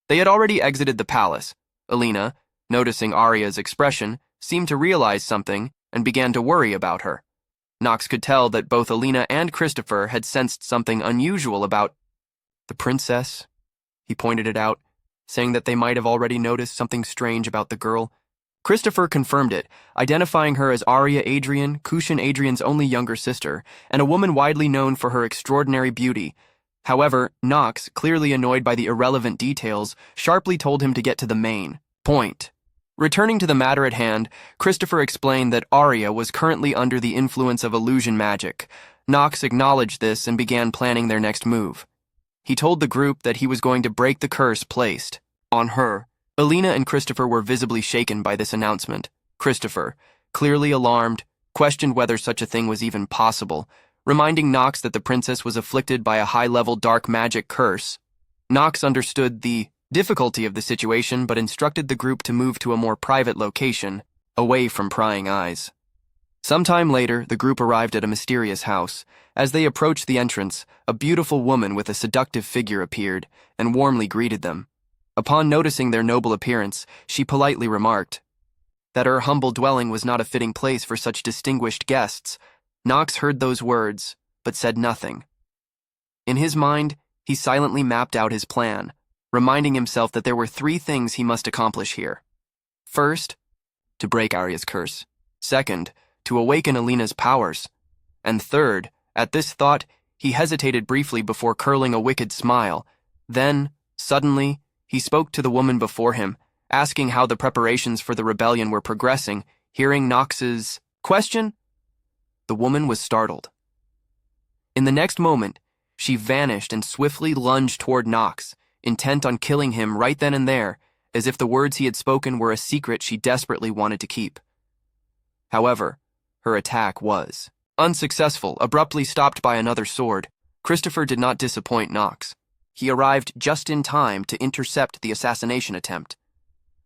They had already exited the palace. Alina, noticing Arya's expression, seemed to realize something and began to worry about her. Nox could tell that both Alina and Christopher had sensed something unusual about the princess. He pointed it out, saying that they might have already noticed something strange about the girl. Christopher confirmed it, identifying her as Arya Adrian, Kushan Adrian's only younger sister, and a woman widely known for her extraordinary beauty. However, Nox, clearly annoyed by the irrelevant details, sharply told him to get to the main point. Returning to the matter at hand, Christopher explained that Arya was currently under the influence of illusion magic. Nox acknowledged this and began planning their next move. He told the group that he was going to break the curse placed on her. Alina and Christopher were visibly shaken by this announcement. Christopher, clearly alarmed, questioned whether such a thing was even possible, reminding Nox that the princess was afflicted by a high-level dark magic curse. Nox understood the difficulty of the situation but instructed the group to move to a more private location, away from prying eyes. Sometime later, the group arrived at a mysterious house. As they approached the entrance, a beautiful woman with a seductive figure appeared and warmly greeted them. Upon noticing their noble appearance, she politely remarked that her humble dwelling was not a fitting place for such distinguished guests. Nox heard those words, but said nothing. In his mind, he silently mapped out his plan, reminding himself that there were 3 things he must accomplish here. First, to break Arya's curse. Second, to awaken Alina's powers. And third, at this thought, he hesitated briefly before curling a wicked smile. Then, suddenly, he spoke to the woman before him, asking how the preparations for the rebellion were progressing. Hearing Nox's question, the woman was startled. In the next moment, she vanished and swiftly lunged toward Nox, intent on killing him right then and there, as if the words he had spoken were a secret she desperately wanted to keep. However, her attack was unsuccessful, abruptly stopped by another sword. Christopher did not disappoint Nox. He arrived just in time to intercept the assassination attempt.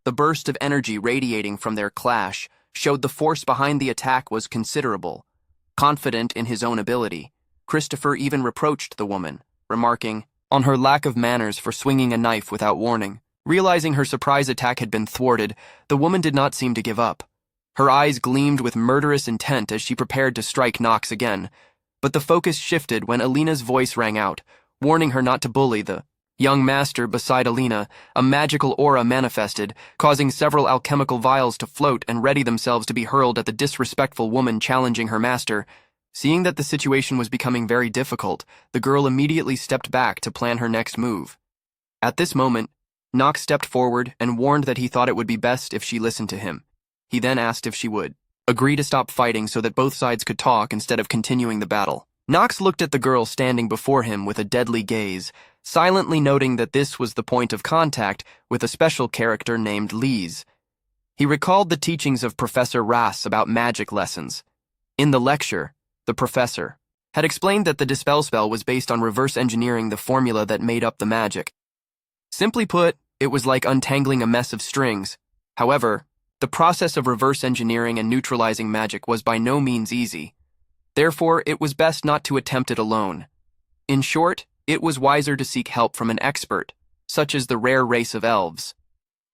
The burst of energy radiating from their clash showed the force behind the attack was considerable. Confident in his own ability, Christopher even reproached the woman, remarking on her lack of manners for swinging a knife without warning. Realizing her surprise attack had been thwarted, the woman did not seem to give up. Her eyes gleamed with murderous intent as she prepared to strike Nox again, but the focus shifted when Alina's voice rang out, warning her not to bully the young master. Beside Alina, a magical aura manifested, causing several alchemical vials to float and ready themselves to be hurled at the disrespectful woman challenging her master. Seeing that the situation was becoming very difficult, the girl immediately stepped back to plan her next move. At this moment, Nox stepped forward and warned that he thought it would be best if she listened to him. He then asked if she would agree to stop fighting so that both sides could talk instead of continuing the battle. Nox looked at the girl standing before him with a deadly gaze, silently noting that this was the point of contact with a special character named Lise. He recalled the teachings of Professor Rass about magic lessons. In the lecture, the professor had explained that the dispel spell was based on reverse engineering the formula that made up the magic. Simply put, it was like untangling a mess of strings. However, the process of reverse engineering and neutralizing magic was by no means easy. Therefore, it was best not to attempt it alone. In short, it was wiser to seek help from an expert, such as the rare race of elves.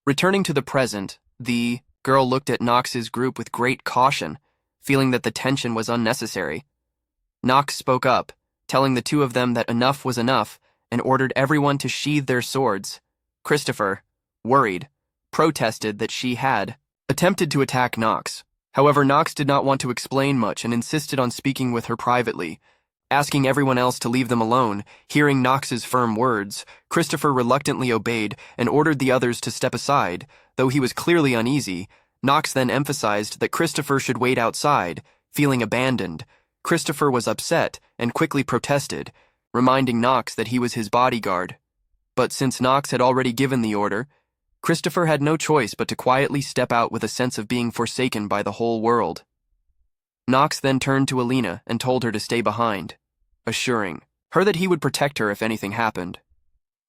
Returning to the present, the girl looked at Nox's group with great caution, feeling that the tension was unnecessary. Nox spoke up, telling the two of them that enough was enough, and ordered everyone to sheathe their swords. Christopher, worried, protested that she had attempted to attack Nox. However, Nox did not want to explain much and insisted on speaking with her privately, asking everyone else to leave them alone. Hearing Nox's firm words, Christopher reluctantly obeyed and ordered the others to step aside. Though he was clearly uneasy, Nox then emphasized that Christopher should wait outside. Feeling abandoned, Christopher was upset and quickly protested, reminding Nox that he was his bodyguard. But since Nox had already given the order, Christopher had no choice but to quietly step out with a sense of being forsaken by the whole world. Nox then turned to Alina and told her to stay behind, assuring her that he would protect her if anything happened.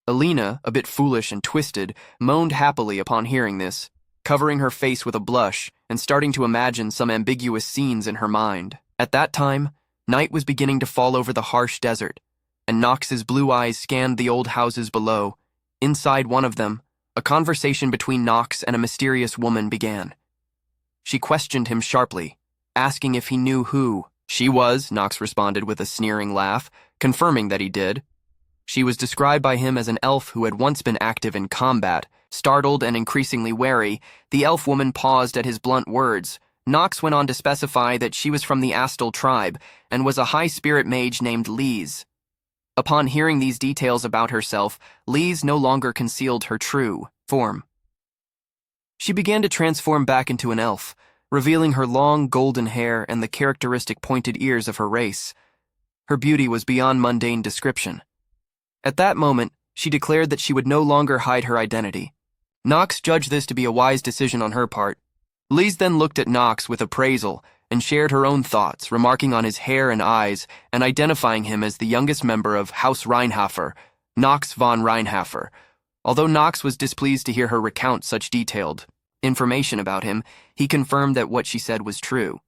Alina, a bit foolish and twisted, moaned happily upon hearing this, covering her face with a blush and starting to imagine some ambiguous scenes in her mind. At that time, night was beginning to fall over the harsh desert, and Nox's blue eyes scanned the old houses below. Inside one of them, a conversation between Nox and a mysterious woman began. She questioned him sharply, asking if he knew who she was. Nox responded with a sneering laugh, confirming that he did. She was described by him as an elf who had once been active in combat. Startled and increasingly wary, the elf woman paused at his blunt words. Nox went on to specify that she was from the Astal tribe and was a high-spirit mage named Lise. Upon hearing these details about herself, Lise no longer concealed her true form. She began to transform back into an elf, revealing her long golden hair and the characteristic pointed ears of her race. Her beauty was beyond mundane description. At that moment, she declared that she would no longer hide her identity. Nox judged this to be a wise decision on her part. Lise then looked at Nox with appraisal and shared her own thoughts, remarking on his hair and eyes and identifying him as the youngest member of House Reinhafer, Nox von Reinhafer. Although Nox was displeased to hear her recount such detailed information about him, he confirmed that what she said was true.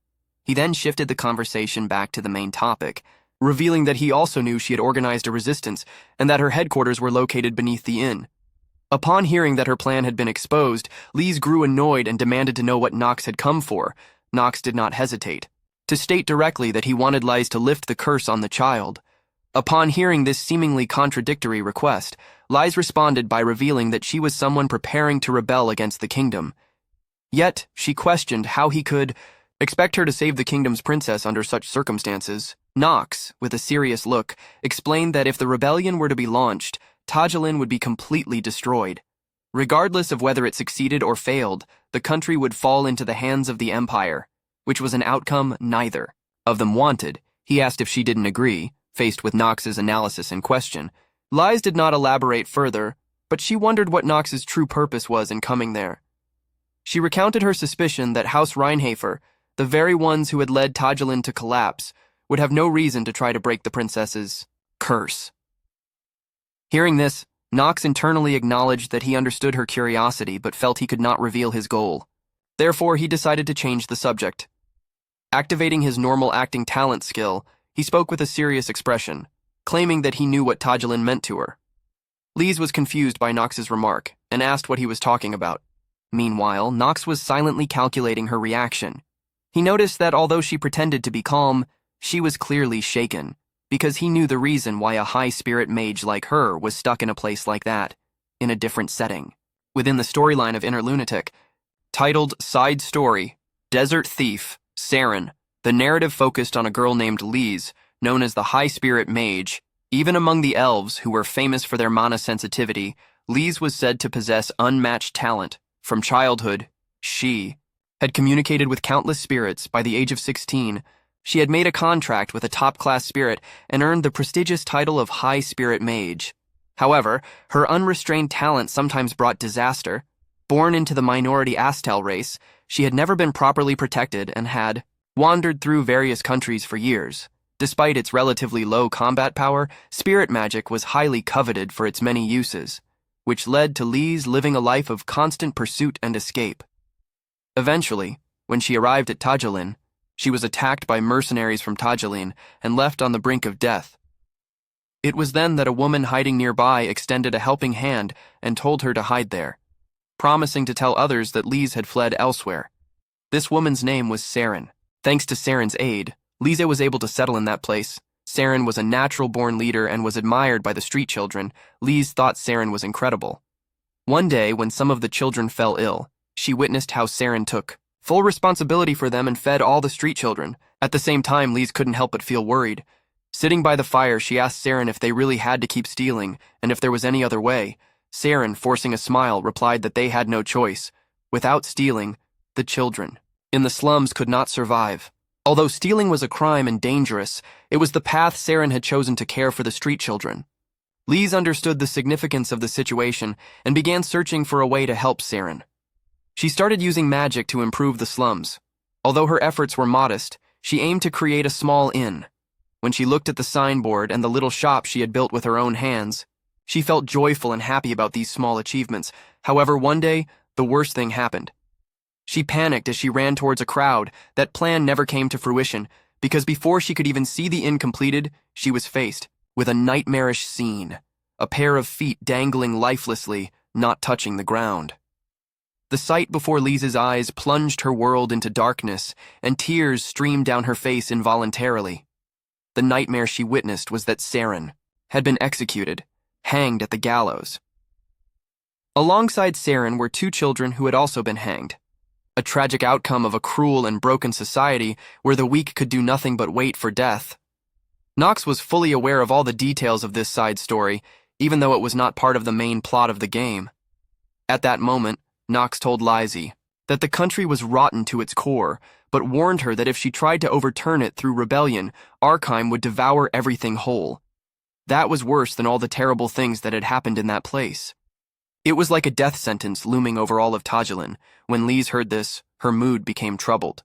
He then shifted the conversation back to the main topic, revealing that he also knew she had organized a resistance and that her headquarters were located beneath the inn. Upon hearing that her plan had been exposed, Lise grew annoyed and demanded to know what Nox had come for. Nox did not hesitate to state directly that he wanted Lise to lift the curse on the child. Upon hearing this seemingly contradictory request, Lise responded by revealing that she was someone preparing to rebel against the kingdom. Yet, she questioned how he could expect her to save the kingdom's princess under such circumstances. Nox, with a serious look, explained that if the rebellion were to be launched, Tajalin would be completely destroyed. Regardless of whether it succeeded or failed, the country would fall into the hands of the Empire, which was an outcome neither of them wanted. He asked if she didn't agree, faced with Nox's analysis and question. Lise did not elaborate further, but she wondered what Nox's true purpose was in coming there. She recounted her suspicion that House Reinhafer, the very ones who had led Tajalin to collapse, would have no reason to try to break the princess's curse. Hearing this, Nox internally acknowledged that he understood her curiosity but felt he could not reveal his goal. Therefore, he decided to change the subject. Activating his normal acting talent skill, he spoke with a serious expression, claiming that he knew what Tajalin meant to her. Lise was confused by Nox's remark and asked what he was talking about. Meanwhile, Nox was silently calculating her reaction. He noticed that although she pretended to be calm, she was clearly shaken, because he knew the reason why a high-spirit mage like her was stuck in a place like that, in a different setting. Within the storyline of Lunatic, titled Side Story, Desert Thief, Saren, the narrative focused on a girl named Lise, known as the high-spirit mage. Even among the elves, who were famous for their mana sensitivity, Lise was said to possess unmatched talent. From childhood, she had communicated with countless spirits. By the age of 16, she had made a contract with a top-class spirit and earned the prestigious title of High Spirit Mage. However, her unrestrained talent sometimes brought disaster. Born into the minority Astel race, she had never been properly protected and had wandered through various countries for years. Despite its relatively low combat power, spirit magic was highly coveted for its many uses, which led to Lise living a life of constant pursuit and escape. Eventually, when she arrived at Tajalin, she was attacked by mercenaries from Tajalin and left on the brink of death. It was then that a woman hiding nearby extended a helping hand and told her to hide there, promising to tell others that Lise had fled elsewhere. This woman's name was Saren. Thanks to Saren's aid, Lise was able to settle in that place. Saren was a natural-born leader and was admired by the street children. Lise thought Saren was incredible. One day, when some of the children fell ill, she witnessed how Saren took full responsibility for them and fed all the street children. At the same time, Lise couldn't help but feel worried. Sitting by the fire, she asked Saren if they really had to keep stealing and if there was any other way. Saren, forcing a smile, replied that they had no choice. Without stealing, the children in the slums could not survive. Although stealing was a crime and dangerous, it was the path Saren had chosen to care for the street children. Lise understood the significance of the situation and began searching for a way to help Saren. She started using magic to improve the slums. Although her efforts were modest, she aimed to create a small inn. When she looked at the signboard and the little shop she had built with her own hands, she felt joyful and happy about these small achievements. However, one day, the worst thing happened. She panicked as she ran towards a crowd. That plan never came to fruition, because before she could even see the inn completed, she was faced with a nightmarish scene, a pair of feet dangling lifelessly, not touching the ground. The sight before Lise's eyes plunged her world into darkness, and tears streamed down her face involuntarily. The nightmare she witnessed was that Saren had been executed, hanged at the gallows. Alongside Saren were two children who had also been hanged. A tragic outcome of a cruel and broken society where the weak could do nothing but wait for death. Nox was fully aware of all the details of this side story, even though it was not part of the main plot of the game. At that moment, Nox told Lise that the country was rotten to its core, but warned her that if she tried to overturn it through rebellion, Arkheim would devour everything whole. That was worse than all the terrible things that had happened in that place. It was like a death sentence looming over all of Tajalin. When Lise heard this, her mood became troubled.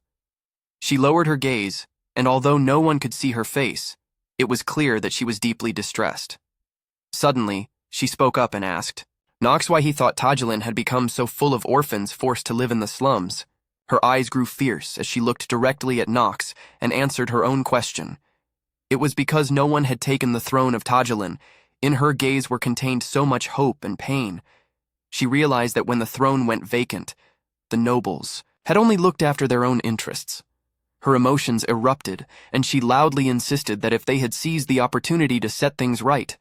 She lowered her gaze, and although no one could see her face, it was clear that she was deeply distressed. Suddenly, she spoke up and asked Nox why he thought Tajalin had become so full of orphans forced to live in the slums. Her eyes grew fierce as she looked directly at Nox and answered her own question. It was because no one had taken the throne of Tajalin. In her gaze were contained so much hope and pain. She realized that when the throne went vacant, the nobles had only looked after their own interests. Her emotions erupted, and she loudly insisted that if they had seized the opportunity to set things right,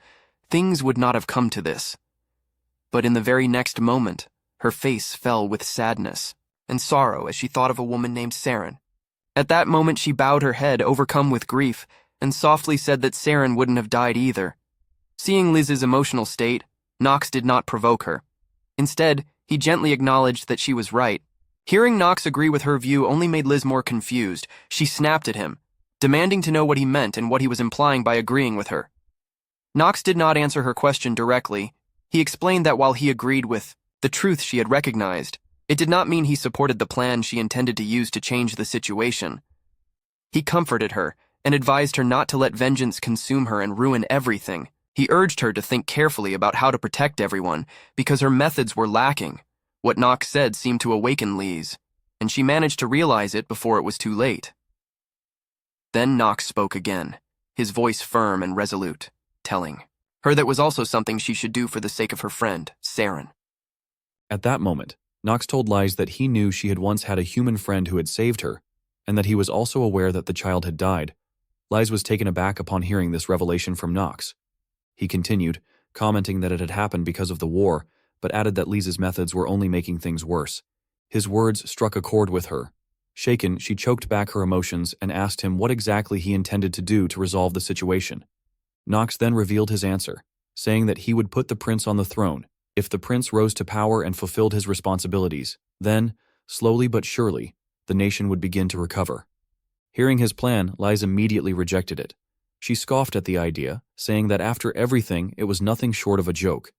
things would not have come to this. But in the very next moment, her face fell with sadness and sorrow as she thought of a woman named Saren. At that moment, she bowed her head, overcome with grief, and softly said that Saren wouldn't have died either. Seeing Liz's emotional state, Nox did not provoke her. Instead, he gently acknowledged that she was right. Hearing Nox agree with her view only made Liz more confused. She snapped at him, demanding to know what he meant and what he was implying by agreeing with her. Nox did not answer her question directly. He explained that while he agreed with the truth she had recognized, it did not mean he supported the plan she intended to use to change the situation. He comforted her and advised her not to let vengeance consume her and ruin everything. He urged her to think carefully about how to protect everyone because her methods were lacking. What Nox said seemed to awaken Lise, and she managed to realize it before it was too late. Then Nox spoke again, his voice firm and resolute, telling her that was also something she should do for the sake of her friend, Saren. At that moment, Nox told Lise that he knew she had once had a human friend who had saved her, and that he was also aware that the child had died. Lise was taken aback upon hearing this revelation from Nox. He continued, commenting that it had happened because of the war, but added that Lise's methods were only making things worse. His words struck a chord with her. Shaken, she choked back her emotions and asked him what exactly he intended to do to resolve the situation. Nox then revealed his answer, saying that he would put the prince on the throne If the prince rose to power and fulfilled his responsibilities, then, slowly but surely, the nation would begin to recover. Hearing his plan, Liz immediately rejected it. She scoffed at the idea, saying that after everything, it was nothing short of a joke.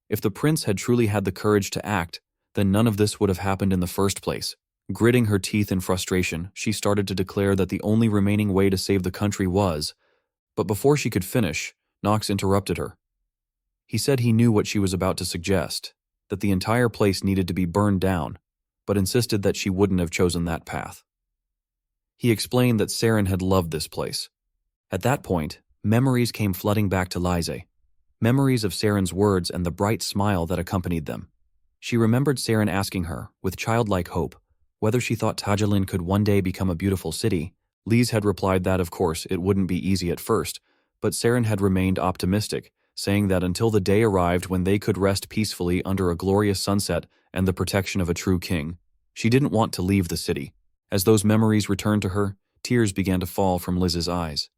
If the prince had truly had the courage to act, then none of this would have happened in the first place. Gritting her teeth in frustration, she started to declare that the only remaining way to save the country was… But before she could finish, Knox interrupted her. He said he knew what she was about to suggest, that the entire place needed to be burned down, but insisted that she wouldn't have chosen that path. He explained that Saren had loved this place. At that point, memories came flooding back to Lize. Memories of Saren's words and the bright smile that accompanied them. She remembered Saren asking her, with childlike hope, whether she thought Tajalin could one day become a beautiful city. Liz had replied that of course it wouldn't be easy at first, but Saren had remained optimistic, saying that until the day arrived when they could rest peacefully under a glorious sunset and the protection of a true king, she didn't want to leave the city. As those memories returned to her, tears began to fall from Liz's eyes.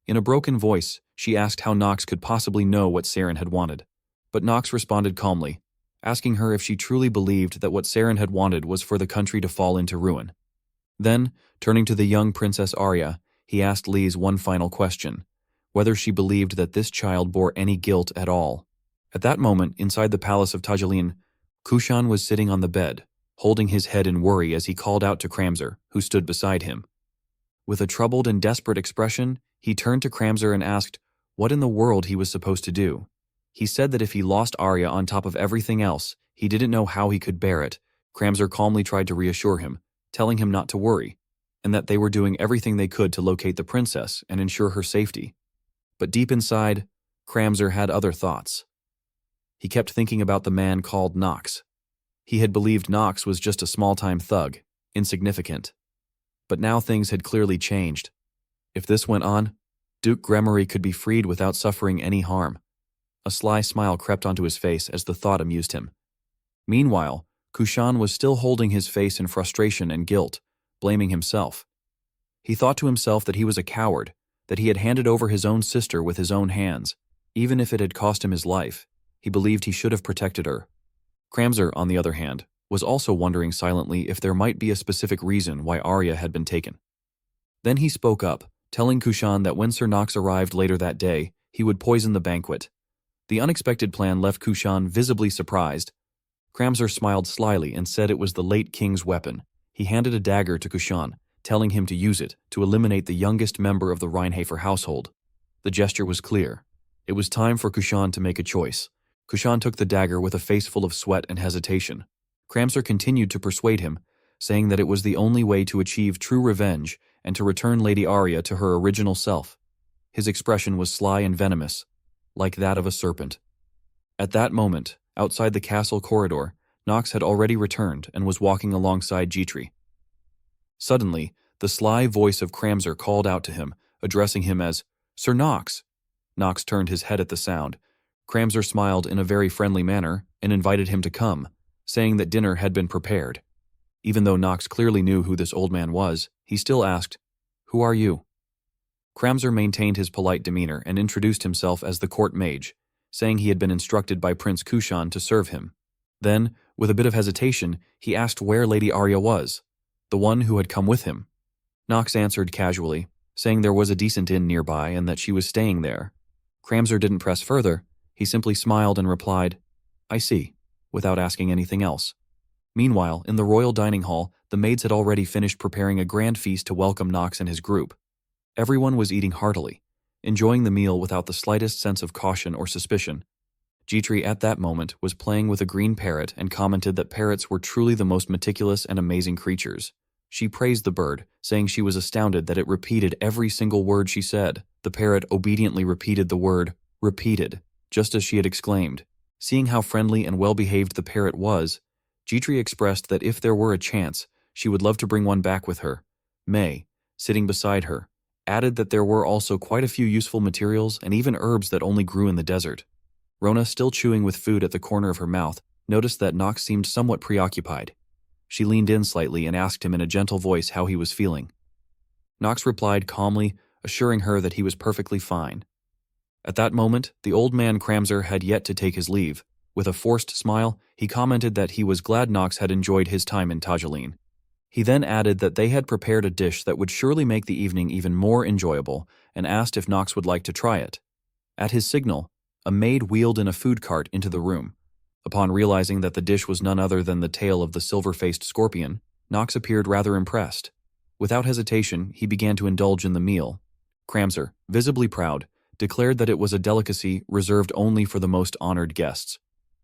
In a broken voice, she asked how Knox could possibly know what Saren had wanted. But Knox responded calmly, asking her if she truly believed that what Saren had wanted was for the country to fall into ruin. Then, turning to the young Princess Arya, he asked Liz one final question, whether she believed that this child bore any guilt at all. At that moment, inside the palace of Tajalin, Kushan was sitting on the bed, holding his head in worry as he called out to Kramzer, who stood beside him. With a troubled and desperate expression, he turned to Kramzer and asked what in the world he was supposed to do. He said that if he lost Arya on top of everything else, he didn't know how he could bear it. Kramzer calmly tried to reassure him, telling him not to worry, and that they were doing everything they could to locate the princess and ensure her safety. But deep inside, Kramzer had other thoughts. He kept thinking about the man called Knox. He had believed Knox was just a small-time thug, insignificant. But now things had clearly changed. If this went on, Duke Gremory could be freed without suffering any harm. A sly smile crept onto his face as the thought amused him. Meanwhile, Kushan was still holding his face in frustration and guilt, blaming himself. He thought to himself that he was a coward, that he had handed over his own sister with his own hands. Even if it had cost him his life, he believed he should have protected her. Kramzer, on the other hand, was also wondering silently if there might be a specific reason why Arya had been taken. Then he spoke up, telling Kushan that when Sir Knox arrived later that day, he would poison the banquet. The unexpected plan left Kushan visibly surprised. Kramzer smiled slyly and said it was the late king's weapon. He handed a dagger to Kushan, telling him to use it to eliminate the youngest member of the Reinhafer household. The gesture was clear. It was time for Kushan to make a choice. Kushan took the dagger with a face full of sweat and hesitation. Kramzer continued to persuade him, saying that it was the only way to achieve true revenge and to return Lady Arya to her original self. His expression was sly and venomous, like that of a serpent. At that moment, outside the castle corridor, Knox had already returned and was walking alongside Jitri. Suddenly, the sly voice of Kramzer called out to him, addressing him as, "Sir Knox." Knox turned his head at the sound. Kramzer smiled in a very friendly manner and invited him to come, saying that dinner had been prepared. Even though Knox clearly knew who this old man was, he still asked, "Who are you?" Kramzer maintained his polite demeanor and introduced himself as the court mage, saying he had been instructed by Prince Kushan to serve him. Then, with a bit of hesitation, he asked where Lady Arya was, the one who had come with him. Knox answered casually, saying there was a decent inn nearby and that she was staying there. Kramzer didn't press further. He simply smiled and replied, "I see," without asking anything else. Meanwhile, in the royal dining hall, the maids had already finished preparing a grand feast to welcome Knox and his group. Everyone was eating heartily, enjoying the meal without the slightest sense of caution or suspicion. Jitri at that moment was playing with a green parrot and commented that parrots were truly the most meticulous and amazing creatures. She praised the bird, saying she was astounded that it repeated every single word she said. The parrot obediently repeated the word, "repeated," just as she had exclaimed. Seeing how friendly and well-behaved the parrot was, Jitri expressed that if there were a chance, she would love to bring one back with her. May, sitting beside her, added that there were also quite a few useful materials and even herbs that only grew in the desert. Rona, still chewing with food at the corner of her mouth, noticed that Knox seemed somewhat preoccupied. She leaned in slightly and asked him in a gentle voice how he was feeling. Knox replied calmly, assuring her that he was perfectly fine. At that moment, the old man Kramzer had yet to take his leave. With a forced smile, he commented that he was glad Nox had enjoyed his time in Tajaline. He then added that they had prepared a dish that would surely make the evening even more enjoyable and asked if Nox would like to try it. At his signal, a maid wheeled in a food cart into the room. Upon realizing that the dish was none other than the tail of the silver-faced scorpion, Nox appeared rather impressed. Without hesitation, he began to indulge in the meal. Cramser, visibly proud, declared that it was a delicacy reserved only for the most honored guests.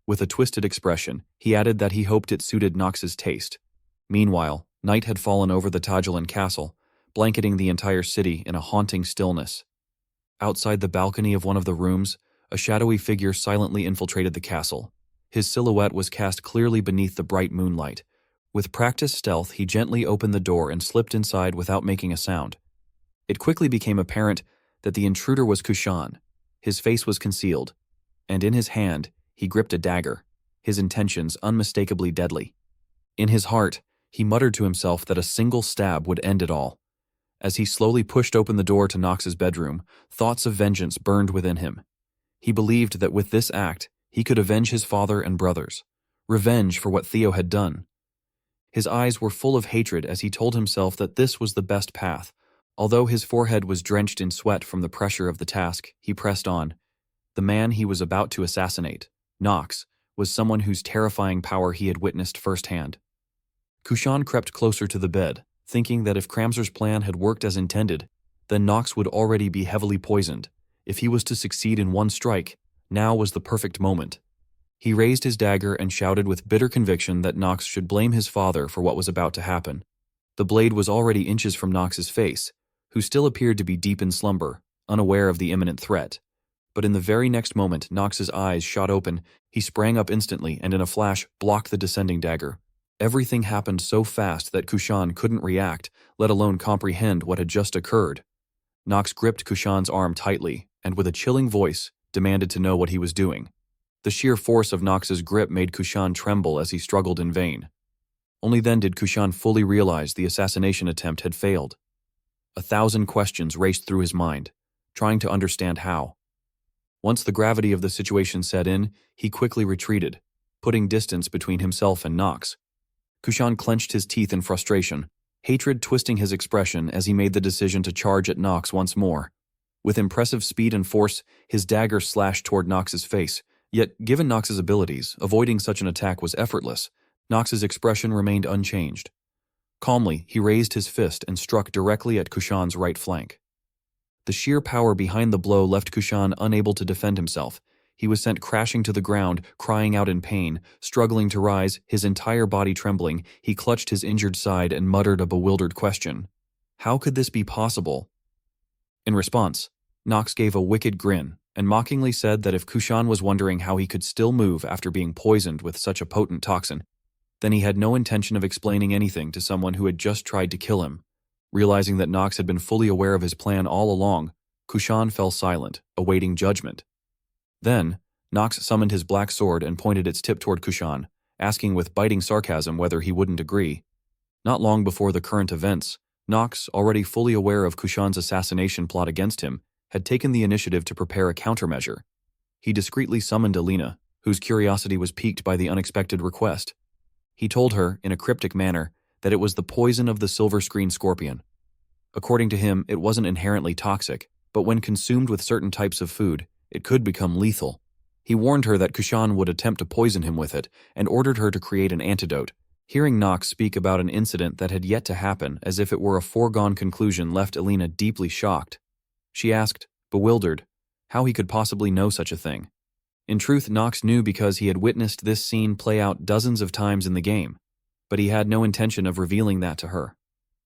With a twisted expression, he added that he hoped it suited Nox's taste. Meanwhile, night had fallen over the Tajalan castle, blanketing the entire city in a haunting stillness. Outside the balcony of one of the rooms, a shadowy figure silently infiltrated the castle. His silhouette was cast clearly beneath the bright moonlight. With practiced stealth, he gently opened the door and slipped inside without making a sound. It quickly became apparent that the intruder was Kushan. His face was concealed, and in his hand, he gripped a dagger, his intentions unmistakably deadly. In his heart, he muttered to himself that a single stab would end it all. As he slowly pushed open the door to Nox's bedroom, thoughts of vengeance burned within him. He believed that with this act, he could avenge his father and brothers. Revenge for what Theo had done. His eyes were full of hatred as he told himself that this was the best path. Although his forehead was drenched in sweat from the pressure of the task, he pressed on. The man he was about to assassinate, Nox, was someone whose terrifying power he had witnessed firsthand. Kushan crept closer to the bed, thinking that if Cramser's plan had worked as intended, then Nox would already be heavily poisoned. If he was to succeed in one strike, now was the perfect moment. He raised his dagger and shouted with bitter conviction that Nox should blame his father for what was about to happen. The blade was already inches from Nox's face, who still appeared to be deep in slumber, unaware of the imminent threat. But in the very next moment, Nox's eyes shot open. He sprang up instantly and in a flash blocked the descending dagger. Everything happened so fast that Kushan couldn't react, let alone comprehend what had just occurred. Nox gripped Kushan's arm tightly, and with a chilling voice, demanded to know what he was doing. The sheer force of Nox's grip made Kushan tremble as he struggled in vain. Only then did Kushan fully realize the assassination attempt had failed. 1,000 questions raced through his mind, trying to understand how. Once the gravity of the situation set in, he quickly retreated, putting distance between himself and Nox. Kushan clenched his teeth in frustration, hatred twisting his expression as he made the decision to charge at Nox once more. With impressive speed and force, his dagger slashed toward Nox's face, yet given Nox's abilities, avoiding such an attack was effortless. Nox's expression remained unchanged. Calmly, he raised his fist and struck directly at Kushan's right flank. The sheer power behind the blow left Kushan unable to defend himself. He was sent crashing to the ground, crying out in pain, struggling to rise, his entire body trembling. He clutched his injured side and muttered a bewildered question. How could this be possible? In response, Nox gave a wicked grin and mockingly said that if Kushan was wondering how he could still move after being poisoned with such a potent toxin, then he had no intention of explaining anything to someone who had just tried to kill him. Realizing that Nox had been fully aware of his plan all along, Kushan fell silent, awaiting judgment. Then, Nox summoned his black sword and pointed its tip toward Kushan, asking with biting sarcasm whether he wouldn't agree. Not long before the current events, Nox, already fully aware of Kushan's assassination plot against him, had taken the initiative to prepare a countermeasure. He discreetly summoned Alina, whose curiosity was piqued by the unexpected request. He told her, in a cryptic manner, that it was the poison of the silver screen scorpion. According to him, it wasn't inherently toxic, but when consumed with certain types of food, it could become lethal. He warned her that Kushan would attempt to poison him with it, and ordered her to create an antidote. Hearing Nox speak about an incident that had yet to happen as if it were a foregone conclusion left Alina deeply shocked. She asked, bewildered, how he could possibly know such a thing. In truth, Nox knew because he had witnessed this scene play out dozens of times in the game, but he had no intention of revealing that to her.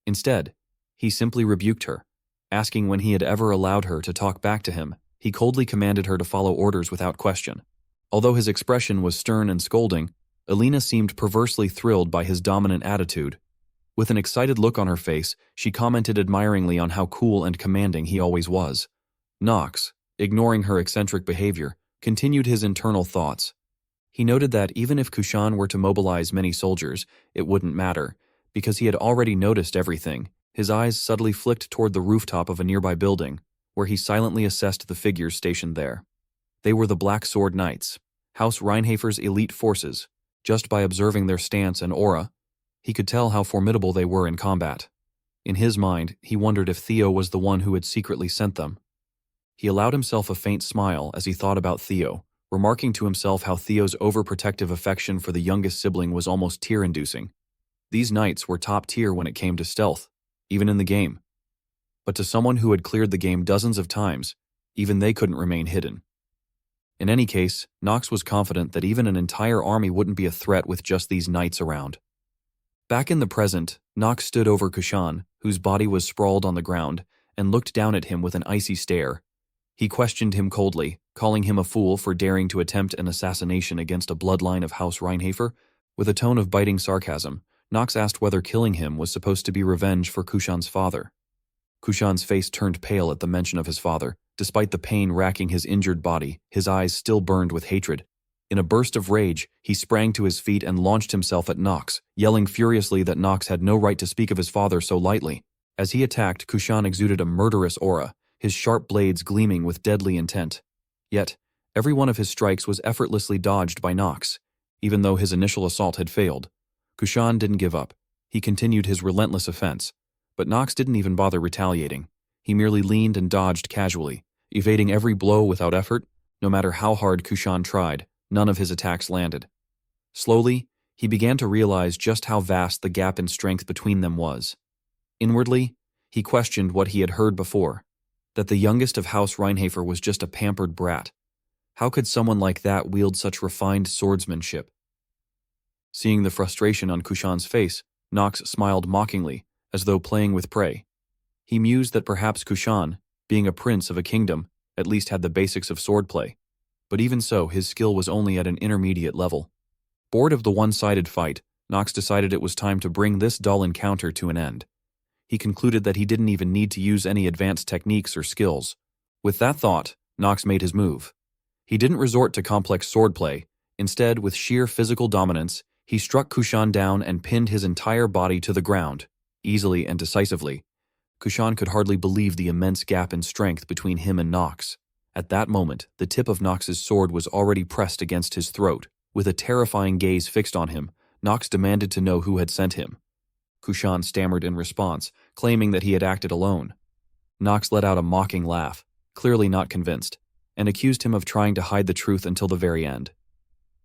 Instead, he simply rebuked her, asking when he had ever allowed her to talk back to him. He coldly commanded her to follow orders without question. Although his expression was stern and scolding, Alina seemed perversely thrilled by his dominant attitude. With an excited look on her face, she commented admiringly on how cool and commanding he always was. Nox, ignoring her eccentric behavior, continued his internal thoughts. He noted that even if Kushan were to mobilize many soldiers, it wouldn't matter, because he had already noticed everything. His eyes subtly flicked toward the rooftop of a nearby building, where he silently assessed the figures stationed there. They were the Black Sword Knights. House Reinhafer's elite forces. Just by observing their stance and aura, he could tell how formidable they were in combat. In his mind, he wondered if Theo was the one who had secretly sent them. He allowed himself a faint smile as he thought about Theo, remarking to himself how Theo's overprotective affection for the youngest sibling was almost tear-inducing. These knights were top tier when it came to stealth, even in the game. But to someone who had cleared the game dozens of times, even they couldn't remain hidden. In any case, Nox was confident that even an entire army wouldn't be a threat with just these knights around. Back in the present, Nox stood over Kushan, whose body was sprawled on the ground, and looked down at him with an icy stare. He questioned him coldly, calling him a fool for daring to attempt an assassination against a bloodline of House Reinhafer. With a tone of biting sarcasm, Nox asked whether killing him was supposed to be revenge for Kushan's father. Kushan's face turned pale at the mention of his father. Despite the pain racking his injured body, his eyes still burned with hatred. In a burst of rage, he sprang to his feet and launched himself at Nox, yelling furiously that Nox had no right to speak of his father so lightly. As he attacked, Kushan exuded a murderous aura, his sharp blades gleaming with deadly intent. Yet, every one of his strikes was effortlessly dodged by Nox. Even though his initial assault had failed, Kushan didn't give up. He continued his relentless offense. But Nox didn't even bother retaliating. He merely leaned and dodged casually, evading every blow without effort. No matter how hard Kushan tried, none of his attacks landed. Slowly, he began to realize just how vast the gap in strength between them was. Inwardly, he questioned what he had heard before, that the youngest of House Reinhafer was just a pampered brat. How could someone like that wield such refined swordsmanship? Seeing the frustration on Kushan's face, Nox smiled mockingly, as though playing with prey. He mused that perhaps Kushan, being a prince of a kingdom, at least had the basics of swordplay. But even so, his skill was only at an intermediate level. Bored of the one-sided fight, Nox decided it was time to bring this dull encounter to an end. He concluded that he didn't even need to use any advanced techniques or skills. With that thought, Nox made his move. He didn't resort to complex swordplay. Instead, with sheer physical dominance, he struck Kushan down and pinned his entire body to the ground, easily and decisively. Kushan could hardly believe the immense gap in strength between him and Nox. At that moment, the tip of Nox's sword was already pressed against his throat. With a terrifying gaze fixed on him, Nox demanded to know who had sent him. Kushan stammered in response, claiming that he had acted alone. Nox let out a mocking laugh, clearly not convinced, and accused him of trying to hide the truth until the very end.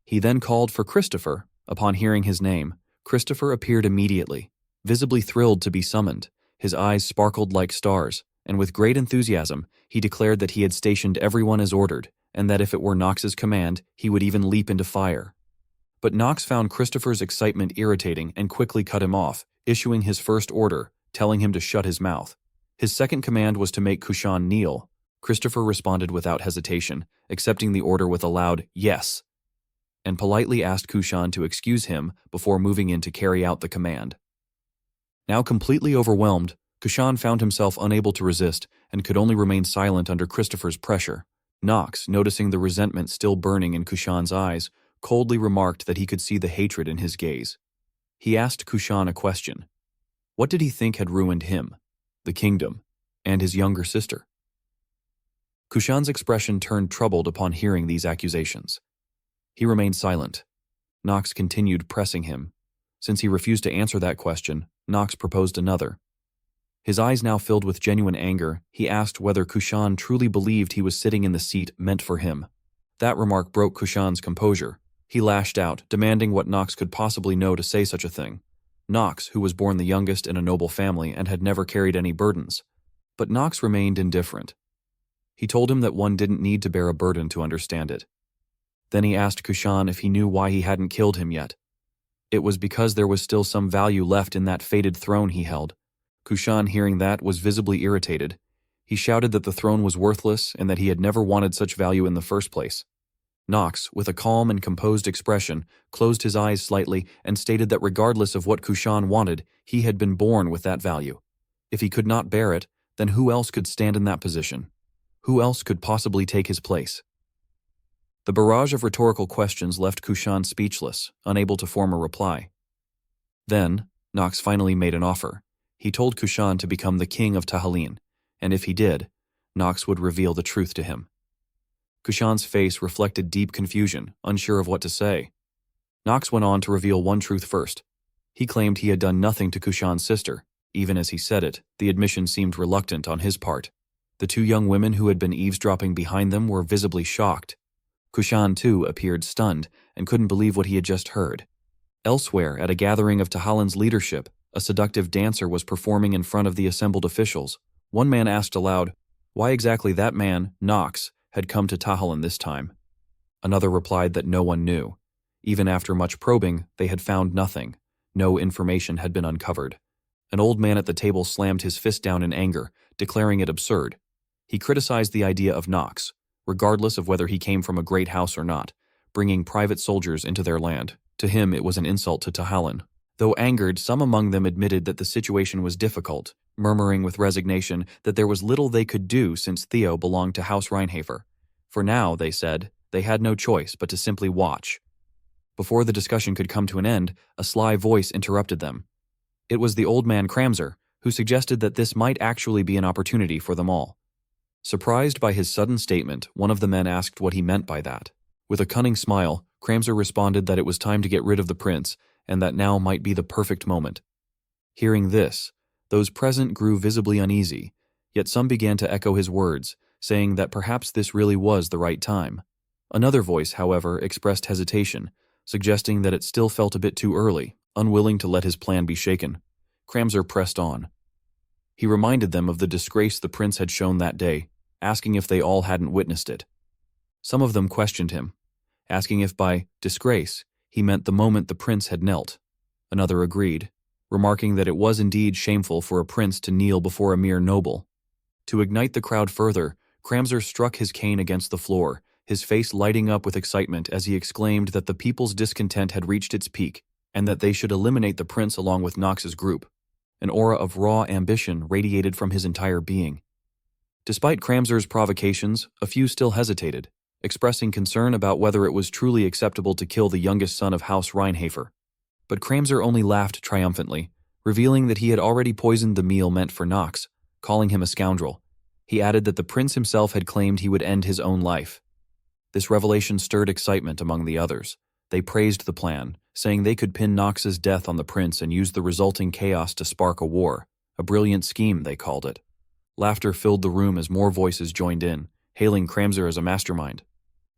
He then called for Christopher. Upon hearing his name, Christopher appeared immediately, visibly thrilled to be summoned. His eyes sparkled like stars, and with great enthusiasm, he declared that he had stationed everyone as ordered, and that if it were Nox's command, he would even leap into fire. But Nox found Christopher's excitement irritating and quickly cut him off, issuing his first order, telling him to shut his mouth. His second command was to make Kushan kneel. Christopher responded without hesitation, accepting the order with a loud "yes," and politely asked Kushan to excuse him before moving in to carry out the command. Now completely overwhelmed, Kushan found himself unable to resist and could only remain silent under Christopher's pressure. Nox, noticing the resentment still burning in Kushan's eyes, coldly remarked that he could see the hatred in his gaze. He asked Kushan a question. What did he think had ruined him, the kingdom, and his younger sister? Kushan's expression turned troubled upon hearing these accusations. He remained silent. Nox continued pressing him. Since he refused to answer that question, Nox proposed another. His eyes now filled with genuine anger, he asked whether Kushan truly believed he was sitting in the seat meant for him. That remark broke Kushan's composure. He lashed out, demanding what Nox could possibly know to say such a thing. Nox, who was born the youngest in a noble family and had never carried any burdens. But Nox remained indifferent. He told him that one didn't need to bear a burden to understand it. Then he asked Kushan if he knew why he hadn't killed him yet. It was because there was still some value left in that fated throne he held. Kushan, hearing that, was visibly irritated. He shouted that the throne was worthless and that he had never wanted such value in the first place. Nox, with a calm and composed expression, closed his eyes slightly and stated that regardless of what Kushan wanted, he had been born with that value. If he could not bear it, then who else could stand in that position? Who else could possibly take his place? The barrage of rhetorical questions left Kushan speechless, unable to form a reply. Then, Nox finally made an offer. He told Kushan to become the king of Tahalin, and if he did, Nox would reveal the truth to him. Kushan's face reflected deep confusion, unsure of what to say. Nox went on to reveal one truth first. He claimed he had done nothing to Kushan's sister. Even as he said it, the admission seemed reluctant on his part. The two young women who had been eavesdropping behind them were visibly shocked. Kushan, too, appeared stunned and couldn't believe what he had just heard. Elsewhere, at a gathering of Tahalan's leadership, a seductive dancer was performing in front of the assembled officials. One man asked aloud, why exactly that man, Nox, had come to Tahalan this time. Another replied that no one knew. Even after much probing, they had found nothing. No information had been uncovered. An old man at the table slammed his fist down in anger, declaring it absurd. He criticized the idea of Nox, regardless of whether he came from a great house or not, bringing private soldiers into their land. To him, it was an insult to Tahalan. Though angered, some among them admitted that the situation was difficult, murmuring with resignation that there was little they could do since Theo belonged to House Reinhafer. For now, they said, they had no choice but to simply watch. Before the discussion could come to an end, a sly voice interrupted them. It was the old man Kramzer, who suggested that this might actually be an opportunity for them all. Surprised by his sudden statement, one of the men asked what he meant by that. With a cunning smile, Kramzer responded that it was time to get rid of the prince, and that now might be the perfect moment. Hearing this, those present grew visibly uneasy, yet some began to echo his words, saying that perhaps this really was the right time. Another voice, however, expressed hesitation, suggesting that it still felt a bit too early, unwilling to let his plan be shaken. Kramzer pressed on. He reminded them of the disgrace the prince had shown that day, asking if they all hadn't witnessed it. Some of them questioned him, asking if by disgrace he meant the moment the prince had knelt. Another agreed, remarking that it was indeed shameful for a prince to kneel before a mere noble. To ignite the crowd further, Kramzer struck his cane against the floor, his face lighting up with excitement as he exclaimed that the people's discontent had reached its peak and that they should eliminate the prince along with Nox's group. An aura of raw ambition radiated from his entire being. Despite Kramzer's provocations, a few still hesitated, expressing concern about whether it was truly acceptable to kill the youngest son of House Reinhafer. But Kramzer only laughed triumphantly, revealing that he had already poisoned the meal meant for Nox, calling him a scoundrel. He added that the prince himself had claimed he would end his own life. This revelation stirred excitement among the others. They praised the plan, saying they could pin Nox's death on the prince and use the resulting chaos to spark a war. A brilliant scheme, they called it. Laughter filled the room as more voices joined in, hailing Kramzer as a mastermind.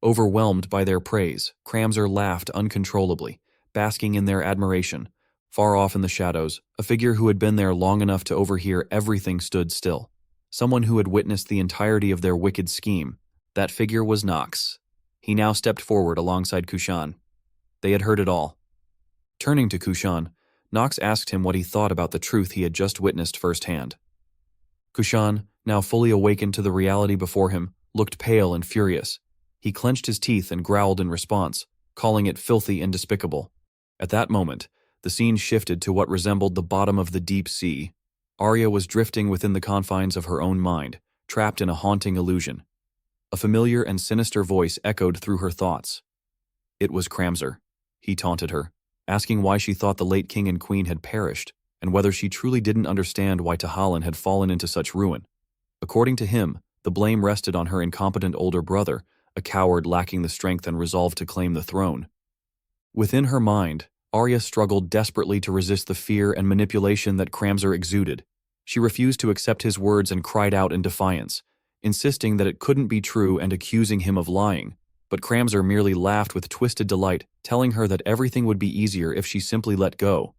Overwhelmed by their praise, Kramzer laughed uncontrollably, basking in their admiration. Far off in the shadows, a figure who had been there long enough to overhear everything stood still. Someone who had witnessed the entirety of their wicked scheme. That figure was Nox. He now stepped forward alongside Kushan. They had heard it all. Turning to Kushan, Nox asked him what he thought about the truth he had just witnessed firsthand. Kushan, now fully awakened to the reality before him, looked pale and furious. He clenched his teeth and growled in response, calling it filthy and despicable. At that moment, the scene shifted to what resembled the bottom of the deep sea. Arya was drifting within the confines of her own mind, trapped in a haunting illusion. A familiar and sinister voice echoed through her thoughts. It was Kramzer. He taunted her, asking why she thought the late king and queen had perished, and whether she truly didn't understand why Tahalan had fallen into such ruin. According to him, the blame rested on her incompetent older brother, a coward lacking the strength and resolve to claim the throne. Within her mind, Arya struggled desperately to resist the fear and manipulation that Kramzer exuded. She refused to accept his words and cried out in defiance, insisting that it couldn't be true and accusing him of lying. But Kramzer merely laughed with twisted delight, telling her that everything would be easier if she simply let go.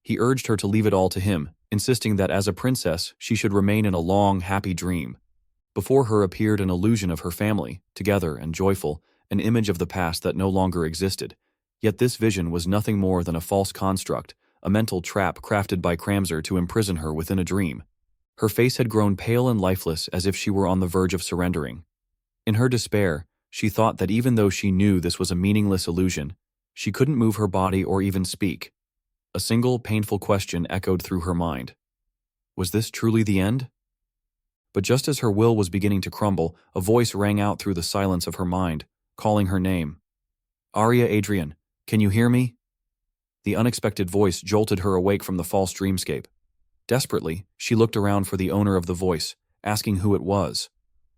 He urged her to leave it all to him, insisting that as a princess, she should remain in a long, happy dream. Before her appeared an illusion of her family, together and joyful, an image of the past that no longer existed. Yet this vision was nothing more than a false construct, a mental trap crafted by Kramzer to imprison her within a dream. Her face had grown pale and lifeless as if she were on the verge of surrendering. In her despair, she thought that even though she knew this was a meaningless illusion, she couldn't move her body or even speak. A single, painful question echoed through her mind. Was this truly the end? But just as her will was beginning to crumble, a voice rang out through the silence of her mind, calling her name. Arya Adrian, can you hear me? The unexpected voice jolted her awake from the false dreamscape. Desperately, she looked around for the owner of the voice, asking who it was.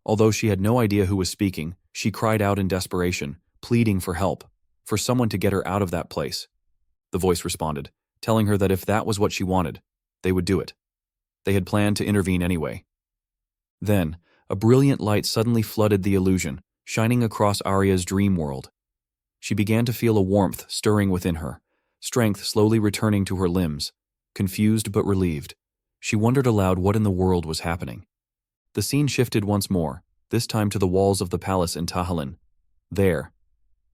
Although she had no idea who was speaking, She cried out in desperation, pleading for help, for someone to get her out of that place. The voice responded, telling her that if that was what she wanted, they would do it. They had planned to intervene anyway. Then, a brilliant light suddenly flooded the illusion, shining across Arya's dream world. She began to feel a warmth stirring within her, strength slowly returning to her limbs. Confused but relieved, she wondered aloud what in the world was happening. The scene shifted once more, this time to the walls of the palace in Tahalin. There,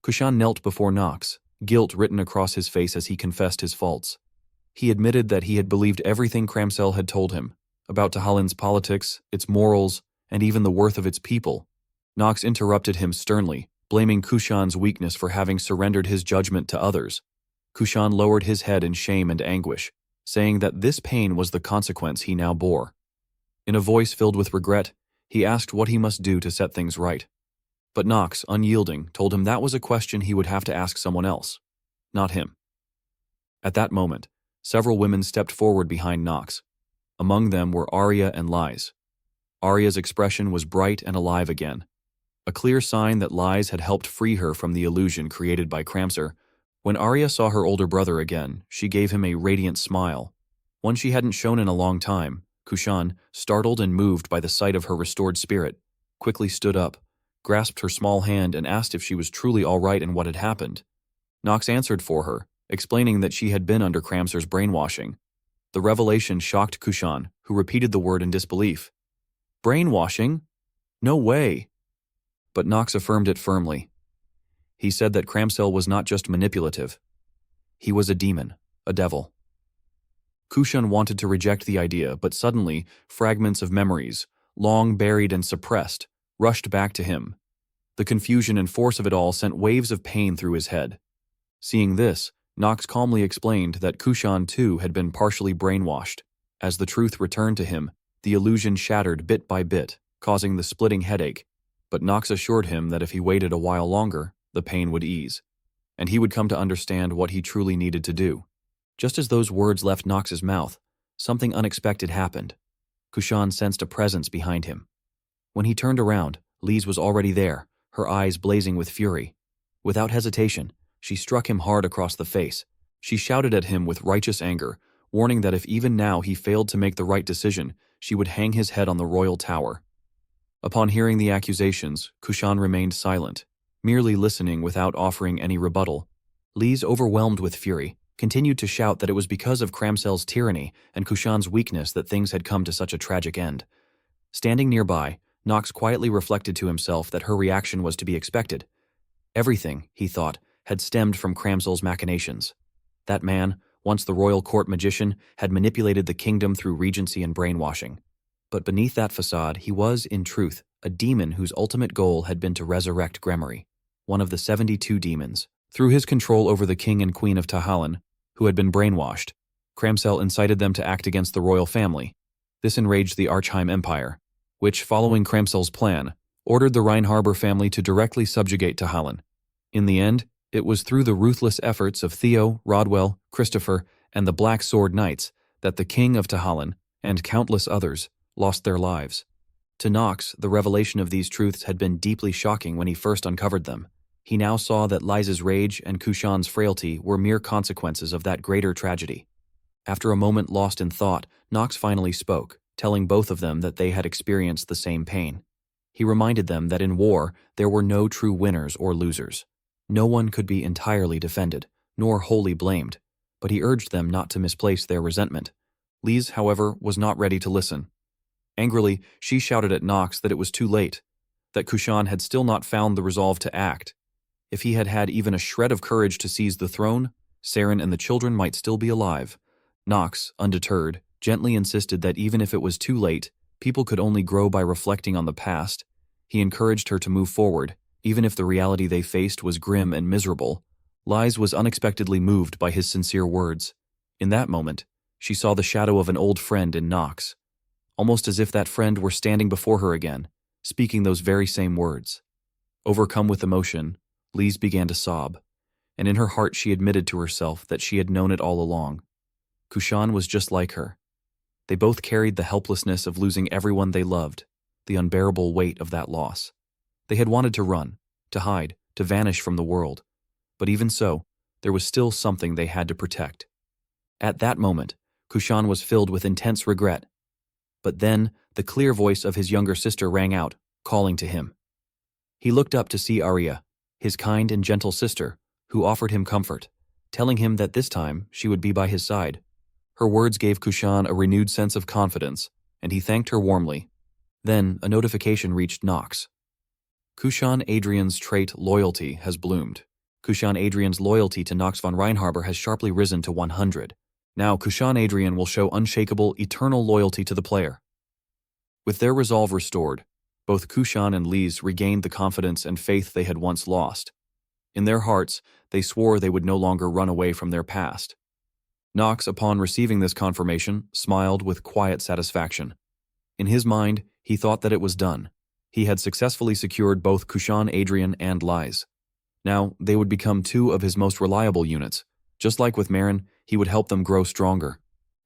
Kushan knelt before Nox, guilt written across his face as he confessed his faults. He admitted that he had believed everything Kramsel had told him, about Tahalin's politics, its morals, and even the worth of its people. Nox interrupted him sternly, blaming Kushan's weakness for having surrendered his judgment to others. Kushan lowered his head in shame and anguish, saying that this pain was the consequence he now bore. In a voice filled with regret, he asked what he must do to set things right. But Nox, unyielding, told him that was a question he would have to ask someone else, not him. At that moment, several women stepped forward behind Nox. Among them were Arya and Lies. Arya's expression was bright and alive again, a clear sign that Lies had helped free her from the illusion created by Kramser. When Arya saw her older brother again, she gave him a radiant smile, one she hadn't shown in a long time. Kushan, startled and moved by the sight of her restored spirit, quickly stood up, grasped her small hand and asked if she was truly all right and what had happened. Nox answered for her, explaining that she had been under Kramser's brainwashing. The revelation shocked Kushan, who repeated the word in disbelief. Brainwashing? No way! But Nox affirmed it firmly. He said that Kramsel was not just manipulative. He was a demon, a devil. Kushan wanted to reject the idea, but suddenly, fragments of memories, long buried and suppressed, rushed back to him. The confusion and force of it all sent waves of pain through his head. Seeing this, Nox calmly explained that Kushan too had been partially brainwashed. As the truth returned to him, the illusion shattered bit by bit, causing the splitting headache. But Nox assured him that if he waited a while longer, the pain would ease, and he would come to understand what he truly needed to do. Just as those words left Nox's mouth, something unexpected happened. Kushan sensed a presence behind him. When he turned around, Lise was already there, her eyes blazing with fury. Without hesitation, she struck him hard across the face. She shouted at him with righteous anger, warning that if even now he failed to make the right decision, she would hang his head on the royal tower. Upon hearing the accusations, Kushan remained silent, merely listening without offering any rebuttal. Lise, overwhelmed with fury, continued to shout that it was because of Kramsel's tyranny and Kushan's weakness that things had come to such a tragic end. Standing nearby, Nox quietly reflected to himself that her reaction was to be expected. Everything, he thought, had stemmed from Kramsel's machinations. That man, once the royal court magician, had manipulated the kingdom through regency and brainwashing. But beneath that facade, he was, in truth, a demon whose ultimate goal had been to resurrect Gremory, one of the 72 demons. Through his control over the king and queen of Tahalin, who had been brainwashed, Kramsel incited them to act against the royal family. This enraged the Archheim Empire, which, following Kramsel's plan, ordered the Reinharbor family to directly subjugate Tahalin. In the end, it was through the ruthless efforts of Theo, Rodwell, Christopher, and the Black Sword Knights that the king of Tahalin, and countless others, lost their lives. To Nox, the revelation of these truths had been deeply shocking when he first uncovered them. He now saw that Liza's rage and Kushan's frailty were mere consequences of that greater tragedy. After a moment lost in thought, Nox finally spoke, telling both of them that they had experienced the same pain. He reminded them that in war, there were no true winners or losers. No one could be entirely defended, nor wholly blamed, but he urged them not to misplace their resentment. Lise, however, was not ready to listen. Angrily, she shouted at Nox that it was too late, that Kushan had still not found the resolve to act. If he had had even a shred of courage to seize the throne, Saren and the children might still be alive. Nox, undeterred, gently insisted that even if it was too late, people could only grow by reflecting on the past. He encouraged her to move forward, even if the reality they faced was grim and miserable. Lise was unexpectedly moved by his sincere words. In that moment, she saw the shadow of an old friend in Nox, almost as if that friend were standing before her again, speaking those very same words. Overcome with emotion, Lise began to sob, and in her heart she admitted to herself that she had known it all along. Kushan was just like her. They both carried the helplessness of losing everyone they loved, the unbearable weight of that loss. They had wanted to run, to hide, to vanish from the world. But even so, there was still something they had to protect. At that moment, Kushan was filled with intense regret. But then, the clear voice of his younger sister rang out, calling to him. He looked up to see Arya, his kind and gentle sister, who offered him comfort, telling him that this time she would be by his side. Her words gave Kushan a renewed sense of confidence, and he thanked her warmly. Then, a notification reached Nox. Kushan Adrian's trait loyalty has bloomed. Kushan Adrian's loyalty to Nox von Reinharber has sharply risen to 100. Now Kushan Adrian will show unshakable, eternal loyalty to the player. With their resolve restored, both Kushan and Lise regained the confidence and faith they had once lost. In their hearts, they swore they would no longer run away from their past. Nox, upon receiving this confirmation, smiled with quiet satisfaction. In his mind, he thought that it was done. He had successfully secured both Kushan Adrian and Lise. Now, they would become two of his most reliable units. Just like with Marin, he would help them grow stronger.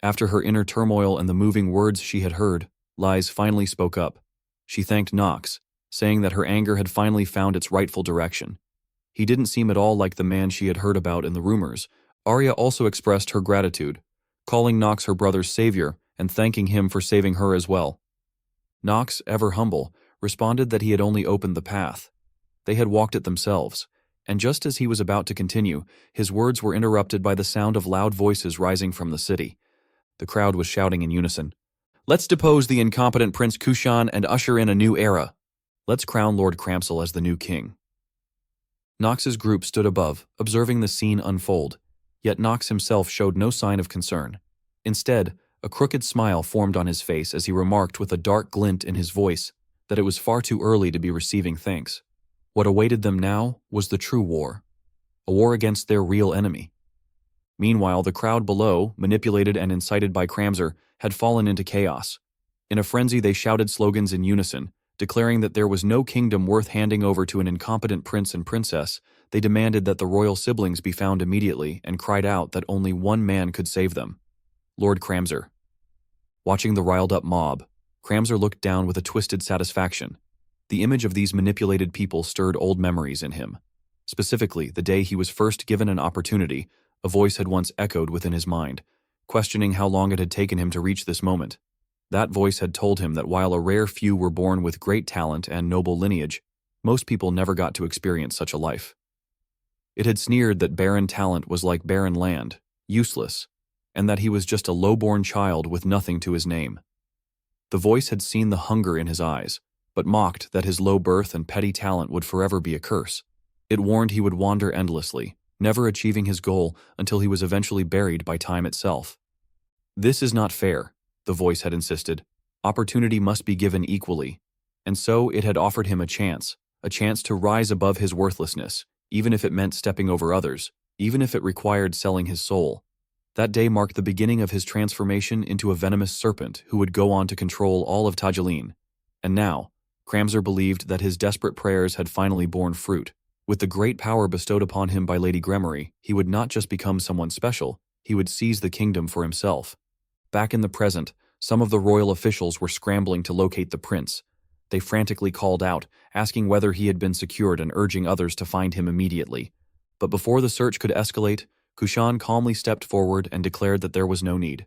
After her inner turmoil and the moving words she had heard, Lise finally spoke up. She thanked Nox, saying that her anger had finally found its rightful direction. He didn't seem at all like the man she had heard about in the rumors. Arya also expressed her gratitude, calling Nox her brother's savior and thanking him for saving her as well. Nox, ever humble, responded that he had only opened the path. They had walked it themselves, and just as he was about to continue, his words were interrupted by the sound of loud voices rising from the city. The crowd was shouting in unison. Let's depose the incompetent Prince Kushan and usher in a new era. Let's crown Lord Cramsel as the new king. Nox's group stood above, observing the scene unfold, yet Nox himself showed no sign of concern. Instead, a crooked smile formed on his face as he remarked with a dark glint in his voice that it was far too early to be receiving thanks. What awaited them now was the true war, a war against their real enemy. Meanwhile, the crowd below, manipulated and incited by Cramser, had fallen into chaos. In a frenzy, they shouted slogans in unison, declaring that there was no kingdom worth handing over to an incompetent prince and princess. They demanded that the royal siblings be found immediately and cried out that only one man could save them, Lord Cramser. Watching the riled-up mob, Cramser looked down with a twisted satisfaction. The image of these manipulated people stirred old memories in him. Specifically, the day he was first given an opportunity, a voice had once echoed within his mind, questioning how long it had taken him to reach this moment. That voice had told him that while a rare few were born with great talent and noble lineage, most people never got to experience such a life. It had sneered that barren talent was like barren land, useless, and that he was just a low-born child with nothing to his name. The voice had seen the hunger in his eyes, but mocked that his low birth and petty talent would forever be a curse. It warned he would wander endlessly, never achieving his goal until he was eventually buried by time itself. This is not fair, the voice had insisted. Opportunity must be given equally. And so it had offered him a chance to rise above his worthlessness, even if it meant stepping over others, even if it required selling his soul. That day marked the beginning of his transformation into a venomous serpent who would go on to control all of Tajaline. And now, Cramser believed that his desperate prayers had finally borne fruit. With the great power bestowed upon him by Lady Gremory, he would not just become someone special, he would seize the kingdom for himself. Back in the present, some of the royal officials were scrambling to locate the prince. They frantically called out, asking whether he had been secured and urging others to find him immediately. But before the search could escalate, Kushan calmly stepped forward and declared that there was no need.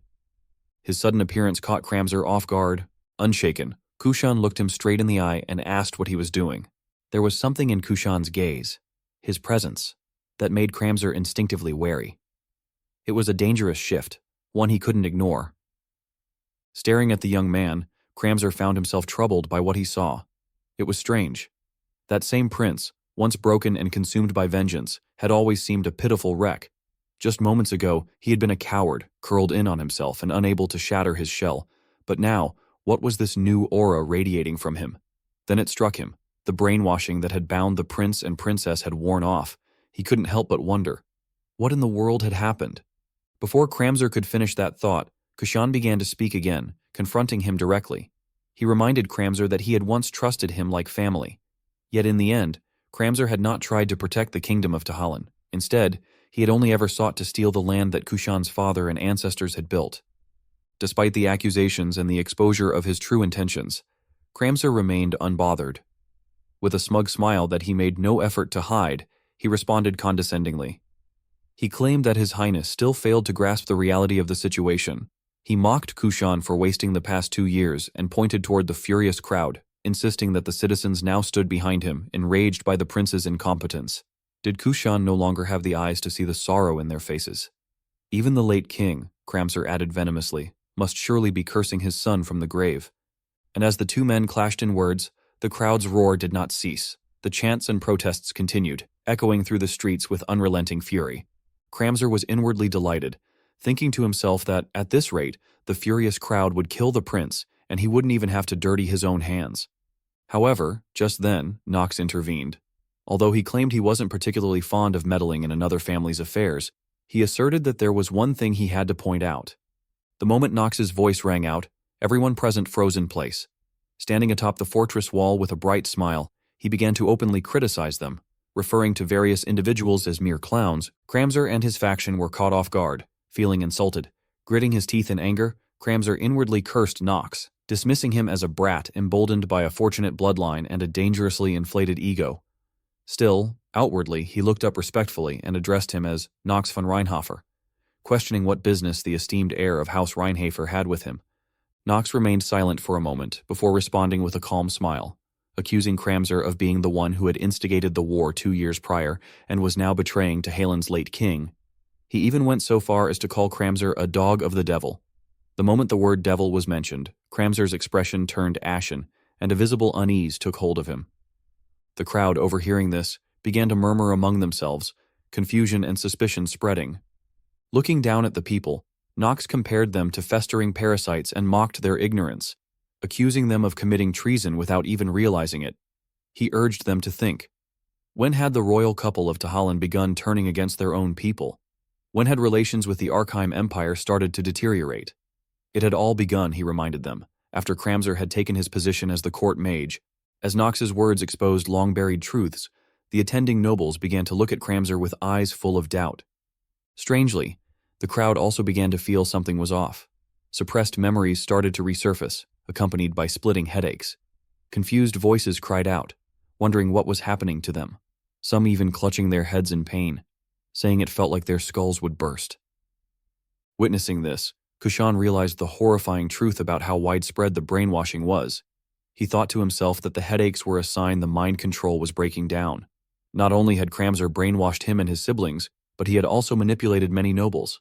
His sudden appearance caught Cramser off guard. Unshaken, Kushan looked him straight in the eye and asked what he was doing. There was something in Kushan's gaze, his presence, that made Cramser instinctively wary. It was a dangerous shift, one he couldn't ignore. Staring at the young man, Cramser found himself troubled by what he saw. It was strange. That same prince, once broken and consumed by vengeance, had always seemed a pitiful wreck. Just moments ago, he had been a coward, curled in on himself and unable to shatter his shell. But now, what was this new aura radiating from him? Then it struck him. The brainwashing that had bound the prince and princess had worn off. He couldn't help but wonder, what in the world had happened? Before Cramser could finish that thought, Kushan began to speak again, confronting him directly. He reminded Cramser that he had once trusted him like family. Yet in the end, Cramser had not tried to protect the kingdom of Tahalin. Instead, he had only ever sought to steal the land that Kushan's father and ancestors had built. Despite the accusations and the exposure of his true intentions, Cramser remained unbothered. With a smug smile that he made no effort to hide, he responded condescendingly. He claimed that His Highness still failed to grasp the reality of the situation. He mocked Kushan for wasting the past 2 years and pointed toward the furious crowd, insisting that the citizens now stood behind him, enraged by the prince's incompetence. Did Kushan no longer have the eyes to see the sorrow in their faces? Even the late king, Kramser added venomously, must surely be cursing his son from the grave. And as the two men clashed in words, the crowd's roar did not cease. The chants and protests continued, echoing through the streets with unrelenting fury. Kramser was inwardly delighted, thinking to himself that, at this rate, the furious crowd would kill the prince and he wouldn't even have to dirty his own hands. However, just then, Nox intervened. Although he claimed he wasn't particularly fond of meddling in another family's affairs, he asserted that there was one thing he had to point out. The moment Nox's voice rang out, everyone present froze in place. Standing atop the fortress wall with a bright smile, he began to openly criticize them. Referring to various individuals as mere clowns, Kramser and his faction were caught off guard, feeling insulted. Gritting his teeth in anger, Kramser inwardly cursed Nox, dismissing him as a brat emboldened by a fortunate bloodline and a dangerously inflated ego. Still, outwardly, he looked up respectfully and addressed him as Nox von Reinhofer, questioning what business the esteemed heir of House Reinhofer had with him. Nox remained silent for a moment before responding with a calm smile, accusing Kramser of being the one who had instigated the war 2 years prior and was now betraying Tehalen's late king. He even went so far as to call Kramser a dog of the devil. The moment the word devil was mentioned, Kramser's expression turned ashen, and a visible unease took hold of him. The crowd, overhearing this, began to murmur among themselves, confusion and suspicion spreading. Looking down at the people, Nox compared them to festering parasites and mocked their ignorance, accusing them of committing treason without even realizing it. He urged them to think. When had the royal couple of Tehalen begun turning against their own people? When had relations with the Arkheim Empire started to deteriorate? It had all begun, he reminded them, after Kramser had taken his position as the court mage. As Nox's words exposed long-buried truths, the attending nobles began to look at Kramser with eyes full of doubt. Strangely, the crowd also began to feel something was off. Suppressed memories started to resurface, accompanied by splitting headaches. Confused voices cried out, wondering what was happening to them, some even clutching their heads in pain, saying it felt like their skulls would burst. Witnessing this, Kushan realized the horrifying truth about how widespread the brainwashing was. He thought to himself that the headaches were a sign the mind control was breaking down. Not only had Kramser brainwashed him and his siblings, but he had also manipulated many nobles.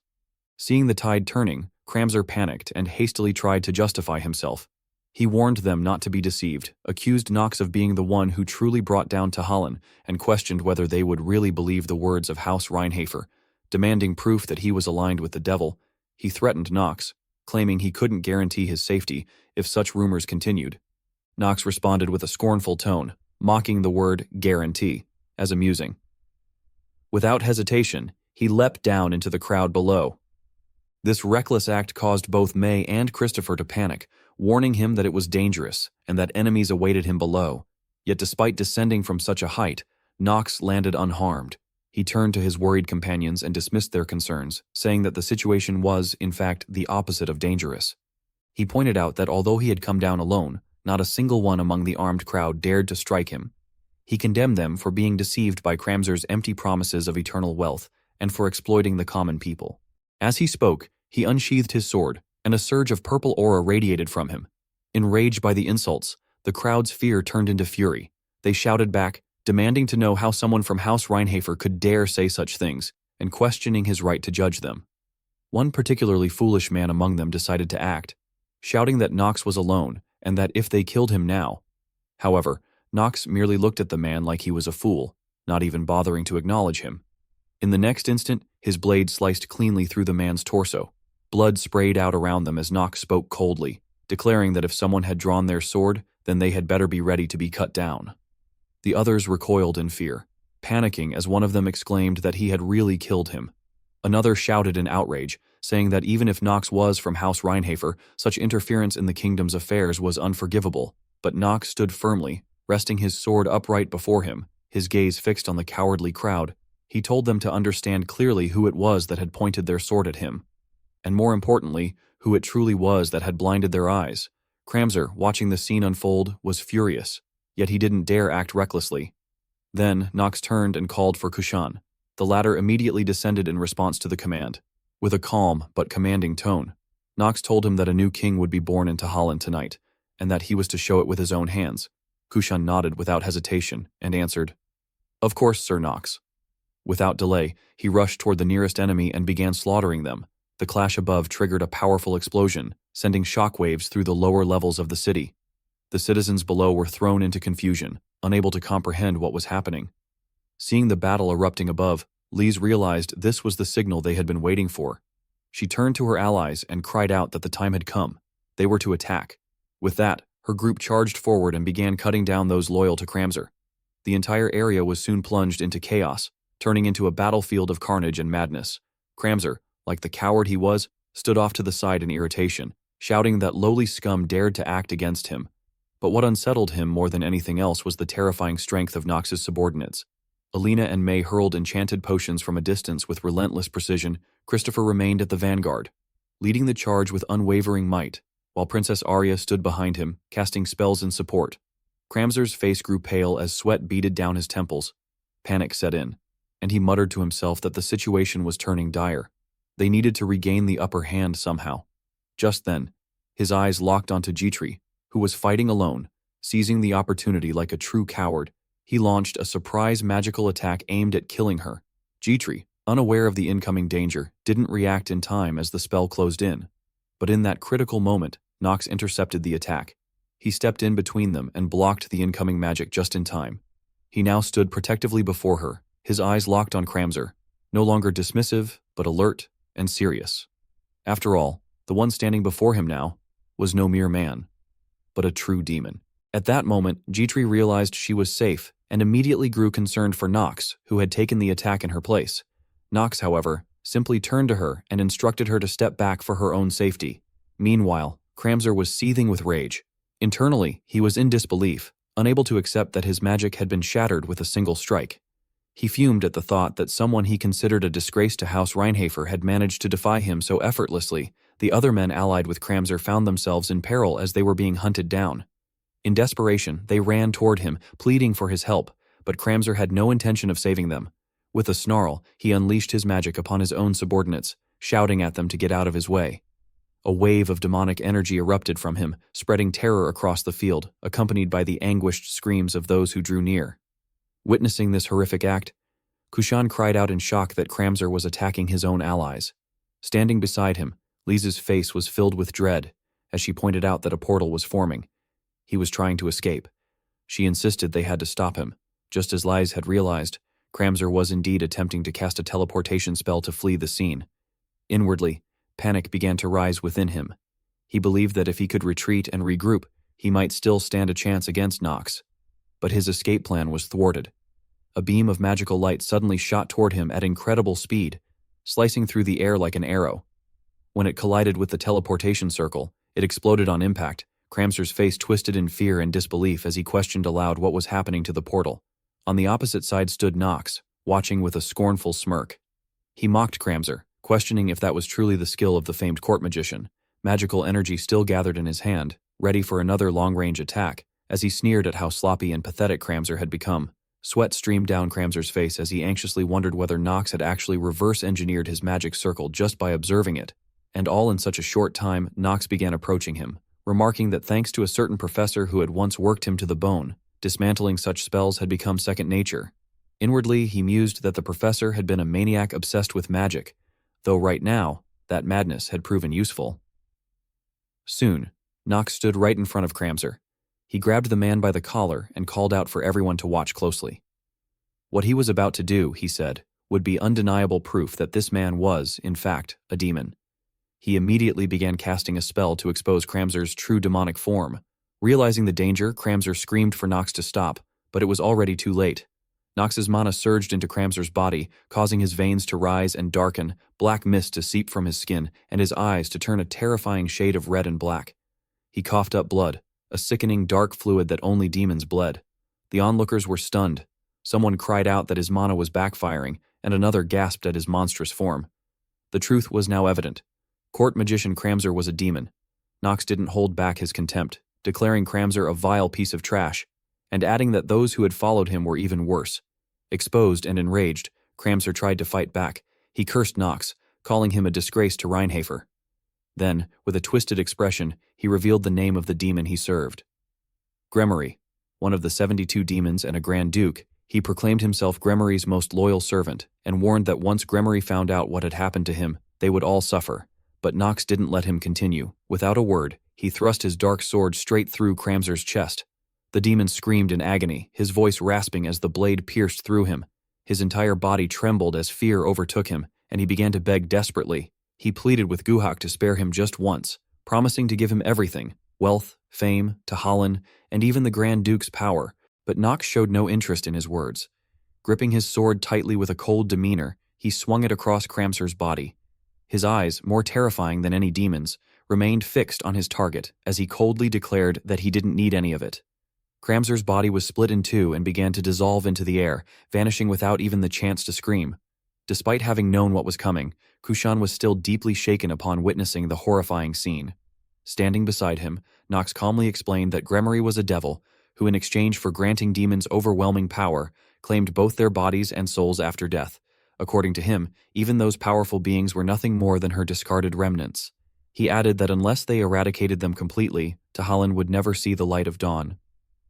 Seeing the tide turning, Kramser panicked and hastily tried to justify himself. He warned them not to be deceived, accused Nox of being the one who truly brought down Tehalen, and questioned whether they would really believe the words of House Reinhofer. Demanding proof that he was aligned with the devil, he threatened Nox, claiming he couldn't guarantee his safety if such rumors continued. Nox responded with a scornful tone, mocking the word guarantee as amusing. Without hesitation, he leapt down into the crowd below. This reckless act caused both May and Christopher to panic, warning him that it was dangerous and that enemies awaited him below. Yet despite descending from such a height, Nox landed unharmed. He turned to his worried companions and dismissed their concerns, saying that the situation was, in fact, the opposite of dangerous. He pointed out that although he had come down alone, not a single one among the armed crowd dared to strike him. He condemned them for being deceived by Kramser's empty promises of eternal wealth and for exploiting the common people. As he spoke, he unsheathed his sword, and a surge of purple aura radiated from him. Enraged by the insults, the crowd's fear turned into fury. They shouted back, demanding to know how someone from House Reinhofer could dare say such things, and questioning his right to judge them. One particularly foolish man among them decided to act, shouting that Nox was alone and that if they killed him now. However, Nox merely looked at the man like he was a fool, not even bothering to acknowledge him. In the next instant, his blade sliced cleanly through the man's torso. Blood sprayed out around them as Nox spoke coldly, declaring that if someone had drawn their sword, then they had better be ready to be cut down. The others recoiled in fear, panicking as one of them exclaimed that he had really killed him. Another shouted in outrage, saying that even if Nox was from House Reinhofer, such interference in the kingdom's affairs was unforgivable. But Nox stood firmly, resting his sword upright before him, his gaze fixed on the cowardly crowd. He told them to understand clearly who it was that had pointed their sword at him, and more importantly, who it truly was that had blinded their eyes. Kramser, watching the scene unfold, was furious. yet he didn't dare act recklessly. Then, Nox turned and called for Kushan. The latter immediately descended in response to the command. With a calm but commanding tone, Nox told him that a new king would be born into Holland tonight, and that he was to show it with his own hands. Kushan nodded without hesitation and answered, "Of course, Sir Nox." Without delay, he rushed toward the nearest enemy and began slaughtering them. The clash above triggered a powerful explosion, sending shockwaves through the lower levels of the city. The citizens below were thrown into confusion, unable to comprehend what was happening. Seeing the battle erupting above, Lise realized this was the signal they had been waiting for. She turned to her allies and cried out that the time had come. They were to attack. With that, her group charged forward and began cutting down those loyal to Kramzer. The entire area was soon plunged into chaos, turning into a battlefield of carnage and madness. Kramzer, like the coward he was, stood off to the side in irritation, shouting that lowly scum dared to act against him. But what unsettled him more than anything else was the terrifying strength of Nox's subordinates. Alina and May hurled enchanted potions from a distance with relentless precision. Christopher remained at the vanguard, leading the charge with unwavering might, while Princess Arya stood behind him, casting spells in support. Kramzer's face grew pale as sweat beaded down his temples. Panic set in, and he muttered to himself that the situation was turning dire. They needed to regain the upper hand somehow. Just then, his eyes locked onto Jitri, who was fighting alone. Seizing the opportunity like a true coward, he launched a surprise magical attack aimed at killing her. Jitri, unaware of the incoming danger, didn't react in time as the spell closed in. But in that critical moment, Nox intercepted the attack. He stepped in between them and blocked the incoming magic just in time. He now stood protectively before her, his eyes locked on Kramzer, no longer dismissive, but alert and serious. After all, the one standing before him now was no mere man, but a true demon. At that moment, Jitri realized she was safe and immediately grew concerned for Nox, who had taken the attack in her place. Nox, however, simply turned to her and instructed her to step back for her own safety. Meanwhile, Kramzer was seething with rage. Internally, he was in disbelief, unable to accept that his magic had been shattered with a single strike. He fumed at the thought that someone he considered a disgrace to House Reinhafer had managed to defy him so effortlessly. The other men allied with Kramzer found themselves in peril as they were being hunted down. In desperation, they ran toward him, pleading for his help, but Kramzer had no intention of saving them. With a snarl, he unleashed his magic upon his own subordinates, shouting at them to get out of his way. A wave of demonic energy erupted from him, spreading terror across the field, accompanied by the anguished screams of those who drew near. Witnessing this horrific act, Kushan cried out in shock that Kramzer was attacking his own allies. Standing beside him, Lisa's face was filled with dread as she pointed out that a portal was forming. He was trying to escape. She insisted they had to stop him. Just as Lise had realized, Kramzer was indeed attempting to cast a teleportation spell to flee the scene. Inwardly, panic began to rise within him. He believed that if he could retreat and regroup, he might still stand a chance against Nox. But his escape plan was thwarted. A beam of magical light suddenly shot toward him at incredible speed, slicing through the air like an arrow. When it collided with the teleportation circle, it exploded on impact. Kramzer's face twisted in fear and disbelief as he questioned aloud what was happening to the portal. On the opposite side stood Nox, watching with a scornful smirk. He mocked Kramzer, questioning if that was truly the skill of the famed court magician. Magical energy still gathered in his hand, ready for another long-range attack, as he sneered at how sloppy and pathetic Kramzer had become. Sweat streamed down Kramzer's face as he anxiously wondered whether Nox had actually reverse-engineered his magic circle just by observing it. And all in such a short time, Nox began approaching him, remarking that thanks to a certain professor who had once worked him to the bone, dismantling such spells had become second nature. Inwardly, he mused that the professor had been a maniac obsessed with magic, though right now, that madness had proven useful. Soon, Nox stood right in front of Kramzer. He grabbed the man by the collar and called out for everyone to watch closely. What he was about to do, he said, would be undeniable proof that this man was, in fact, a demon. He immediately began casting a spell to expose Kramzer's true demonic form. Realizing the danger, Kramzer screamed for Nox to stop, but it was already too late. Nox's mana surged into Kramzer's body, causing his veins to rise and darken, black mist to seep from his skin, and his eyes to turn a terrifying shade of red and black. He coughed up blood, a sickening dark fluid that only demons bled. The onlookers were stunned. Someone cried out that his mana was backfiring, and another gasped at his monstrous form. The truth was now evident. Court magician Kramzer was a demon. Nox didn't hold back his contempt, declaring Kramzer a vile piece of trash. and adding that those who had followed him were even worse. Exposed and enraged, Cramser tried to fight back. He cursed Knox, calling him a disgrace to Reinhafer. Then, with a twisted expression, he revealed the name of the demon he served. Gremory, one of the 72 demons and a Grand Duke, he proclaimed himself Gremory's most loyal servant and warned that once Gremory found out what had happened to him, they would all suffer. But Knox didn't let him continue. Without a word, he thrust his dark sword straight through Cramser's chest. The demon screamed in agony, his voice rasping as the blade pierced through him. His entire body trembled as fear overtook him, and he began to beg desperately. He pleaded with Guhak to spare him just once, promising to give him everything, wealth, fame, Tahalin, and even the Grand Duke's power, but Knox showed no interest in his words. Gripping his sword tightly with a cold demeanor, he swung it across Cramser's body. His eyes, more terrifying than any demon's, remained fixed on his target as he coldly declared that he didn't need any of it. Cramser's body was split in two and began to dissolve into the air, vanishing without even the chance to scream. Despite having known what was coming, Kushan was still deeply shaken upon witnessing the horrifying scene. Standing beside him, Knox calmly explained that Gremory was a devil, who in exchange for granting demons overwhelming power, claimed both their bodies and souls after death. According to him, even those powerful beings were nothing more than her discarded remnants. He added that unless they eradicated them completely, Tahalin would never see the light of dawn.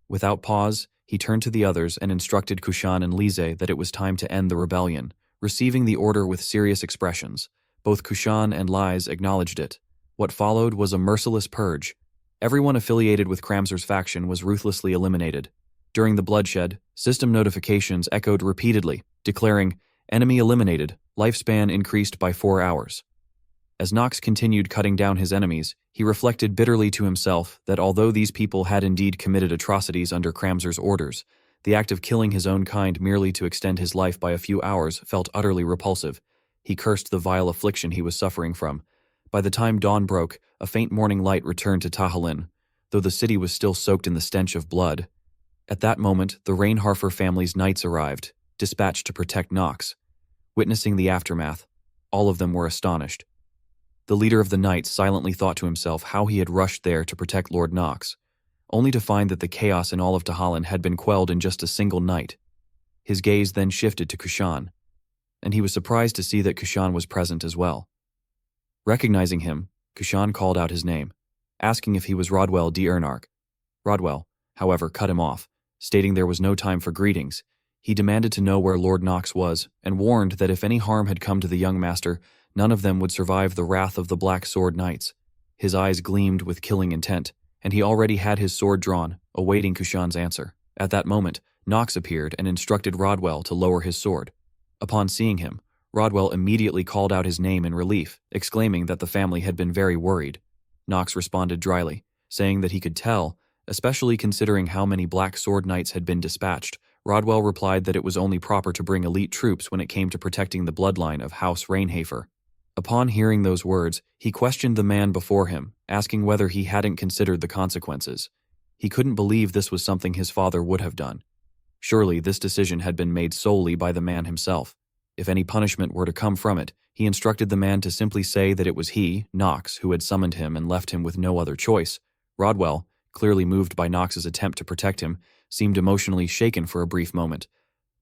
Without pause, he turned to the others and instructed Kushan and Lise that it was time to end the rebellion, receiving the order with serious expressions. Both Kushan and Lise acknowledged it. What followed was a merciless purge. Everyone affiliated with Cramser's faction was ruthlessly eliminated. During the bloodshed, system notifications echoed repeatedly, declaring, "Enemy eliminated, lifespan increased by 4 hours." As Knox continued cutting down his enemies, he reflected bitterly to himself that although these people had indeed committed atrocities under Cramser's orders, the act of killing his own kind merely to extend his life by a few hours felt utterly repulsive. He cursed the vile affliction he was suffering from. By the time dawn broke, a faint morning light returned to Tahalin, though the city was still soaked in the stench of blood. At that moment, the Reinharfer family's knights arrived, dispatched to protect Knox. Witnessing the aftermath, all of them were astonished. The leader of the knights silently thought to himself how he had rushed there to protect Lord Knox, only to find that the chaos in all of Tahalin had been quelled in just a single night. His gaze then shifted to Kushan, and he was surprised to see that Kushan was present as well. Recognizing him, Kushan called out his name, asking if he was Rodwell D. Ernark. Rodwell, however, cut him off, stating there was no time for greetings. He demanded to know where Lord Knox was, and warned that if any harm had come to the young master, none of them would survive the wrath of the Black Sword Knights. His eyes gleamed with killing intent, and he already had his sword drawn, awaiting Kushan's answer. At that moment, Knox appeared and instructed Rodwell to lower his sword. Upon seeing him, Rodwell immediately called out his name in relief, exclaiming that the family had been very worried. Knox responded dryly, saying that he could tell, especially considering how many Black Sword Knights had been dispatched. Rodwell replied that it was only proper to bring elite troops when it came to protecting the bloodline of House Reinhafer. Upon hearing those words, he questioned the man before him, asking whether he hadn't considered the consequences. He couldn't believe this was something his father would have done. Surely this decision had been made solely by the man himself. If any punishment were to come from it, he instructed the man to simply say that it was he, Knox, who had summoned him and left him with no other choice. Rodwell, clearly moved by Knox's attempt to protect him, seemed emotionally shaken for a brief moment.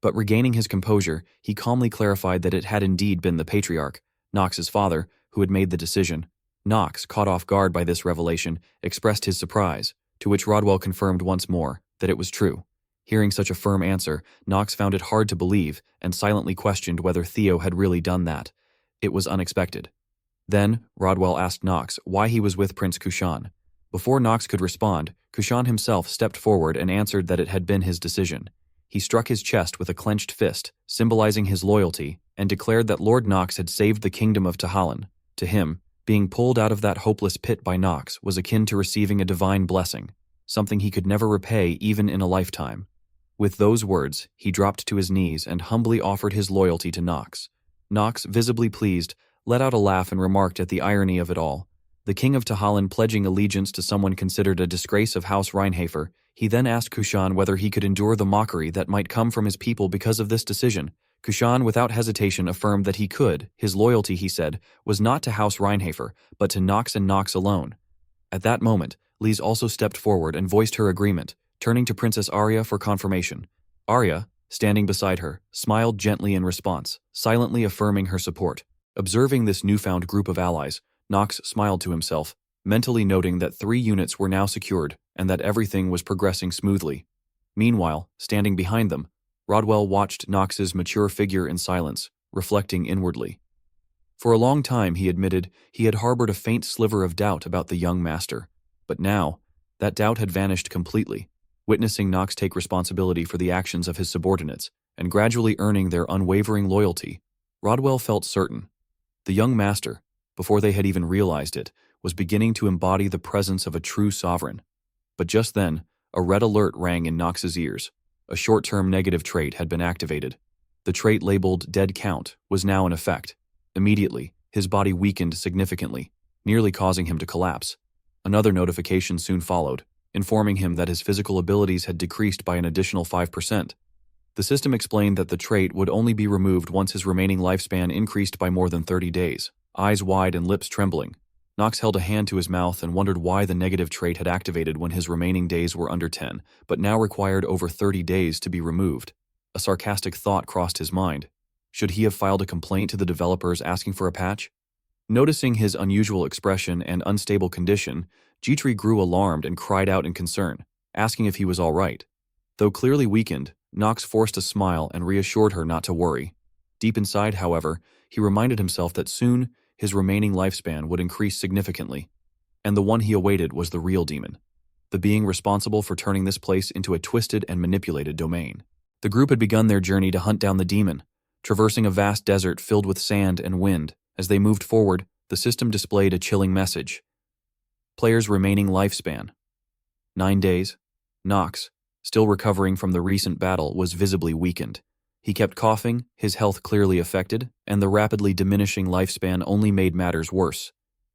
But regaining his composure, he calmly clarified that it had indeed been the patriarch, Knox's father, who had made the decision. Knox, caught off guard by this revelation, expressed his surprise, to which Rodwell confirmed once more that it was true. Hearing such a firm answer, Knox found it hard to believe and silently questioned whether Theo had really done that. It was unexpected. Then, Rodwell asked Knox why he was with Prince Kushan. Before Knox could respond, Kushan himself stepped forward and answered that it had been his decision. He struck his chest with a clenched fist, symbolizing his loyalty, and declared that Lord Knox had saved the kingdom of Tahalin. To him, being pulled out of that hopeless pit by Knox was akin to receiving a divine blessing, something he could never repay even in a lifetime. With those words, he dropped to his knees and humbly offered his loyalty to Knox. Knox, visibly pleased, let out a laugh and remarked at the irony of it all. The king of Tahalin pledging allegiance to someone considered a disgrace of House Reinhafer, he then asked Kushan whether he could endure the mockery that might come from his people because of this decision. Kushan, without hesitation, affirmed that he could. His loyalty, he said, was not to House Reinhafer, but to Knox and Knox alone. At that moment, Lise also stepped forward and voiced her agreement, turning to Princess Arya for confirmation. Arya, standing beside her, smiled gently in response, silently affirming her support. Observing this newfound group of allies, Nox smiled to himself, mentally noting that 3 units were now secured and that everything was progressing smoothly. Meanwhile, standing behind them, Rodwell watched Nox's mature figure in silence, reflecting inwardly. For a long time, he admitted, he had harbored a faint sliver of doubt about the young master. But now, that doubt had vanished completely. Witnessing Nox take responsibility for the actions of his subordinates and gradually earning their unwavering loyalty, Rodwell felt certain. The young master, before they had even realized it, was beginning to embody the presence of a true sovereign. But just then, a red alert rang in Nox's ears. A short-term negative trait had been activated. The trait labeled Dead Count was now in effect. Immediately, his body weakened significantly, nearly causing him to collapse. Another notification soon followed, informing him that his physical abilities had decreased by an additional 5%. The system explained that the trait would only be removed once his remaining lifespan increased by more than 30 days. Eyes wide and lips trembling, Nox held a hand to his mouth and wondered why the negative trait had activated when his remaining days were under 10, but now required over 30 days to be removed. A sarcastic thought crossed his mind. Should he have filed a complaint to the developers asking for a patch? Noticing his unusual expression and unstable condition, Jitri grew alarmed and cried out in concern, asking if he was all right. Though clearly weakened, Nox forced a smile and reassured her not to worry. Deep inside, however, he reminded himself that soon his remaining lifespan would increase significantly, and the one he awaited was the real demon, the being responsible for turning this place into a twisted and manipulated domain. The group had begun their journey to hunt down the demon, traversing a vast desert filled with sand and wind. As they moved forward, the system displayed a chilling message. Player's remaining lifespan: 9 days. Nox, still recovering from the recent battle, was visibly weakened. He kept coughing, his health clearly affected, and the rapidly diminishing lifespan only made matters worse.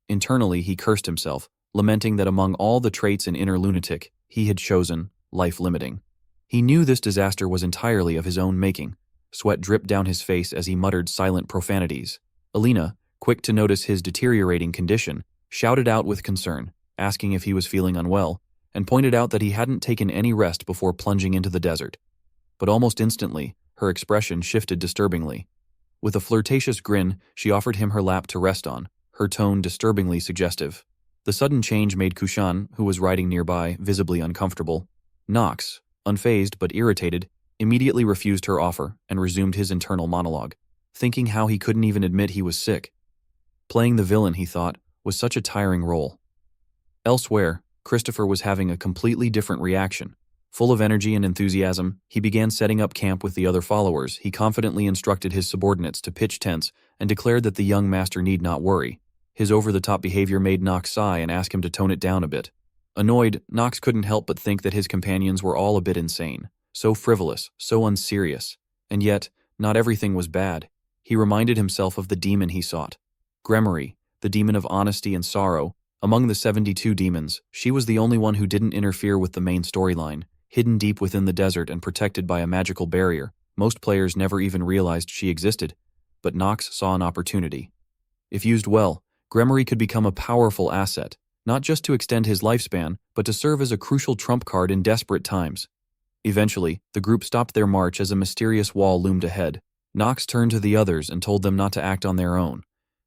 Internally, he cursed himself, lamenting that among all the traits in inner lunatic, he had chosen life-limiting. He knew this disaster was entirely of his own making. Sweat dripped down his face as he muttered silent profanities. Alina, quick to notice his deteriorating condition, shouted out with concern, asking if he was feeling unwell, and pointed out that he hadn't taken any rest before plunging into the desert. But almost instantly, her expression shifted disturbingly. With a flirtatious grin, she offered him her lap to rest on, her tone disturbingly suggestive. The sudden change made Kushan, who was riding nearby, visibly uncomfortable. Nox, unfazed but irritated, immediately refused her offer and resumed his internal monologue, thinking how he couldn't even admit he was sick. Playing the villain, he thought, was such a tiring role. Elsewhere, Christopher was having a completely different reaction. Full of energy and enthusiasm, he began setting up camp with the other followers. He confidently instructed his subordinates to pitch tents and declared that the young master need not worry. His over-the-top behavior made Nox sigh and ask him to tone it down a bit. Annoyed, Nox couldn't help but think that his companions were all a bit insane. So frivolous, so unserious. And yet, not everything was bad. He reminded himself of the demon he sought. Gremory, the demon of honesty and sorrow. Among the 72 demons, she was the only one who didn't interfere with the main storyline. Hidden deep within the desert and protected by a magical barrier, most players never even realized she existed. But Nox saw an opportunity. If used well, Gremory could become a powerful asset, not just to extend his lifespan, but to serve as a crucial trump card in desperate times. Eventually, the group stopped their march as a mysterious wall loomed ahead. Nox turned to the others and told them not to act on their own,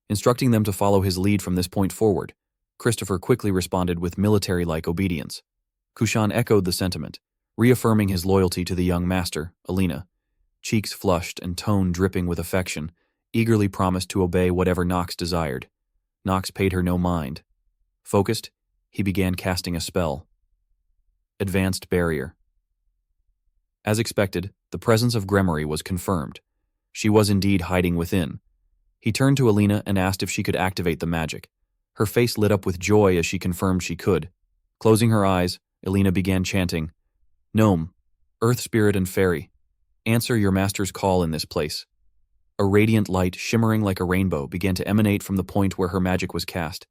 instructing them to follow his lead from this point forward. Christopher quickly responded with military-like obedience. Kushan echoed the sentiment, reaffirming his loyalty to the young master, Alina. Cheeks flushed and tone dripping with affection, eagerly promised to obey whatever Nox desired. Nox paid her no mind. Focused, he began casting a spell. Advanced Barrier. As expected, the presence of Gremory was confirmed. She was indeed hiding within. He turned to Alina and asked if she could activate the magic. Her face lit up with joy as she confirmed she could. Closing her eyes, Alina began chanting, "Gnome, Earth Spirit and Fairy, answer your master's call in this place." A radiant light shimmering like a rainbow began to emanate from the point where her magic was cast.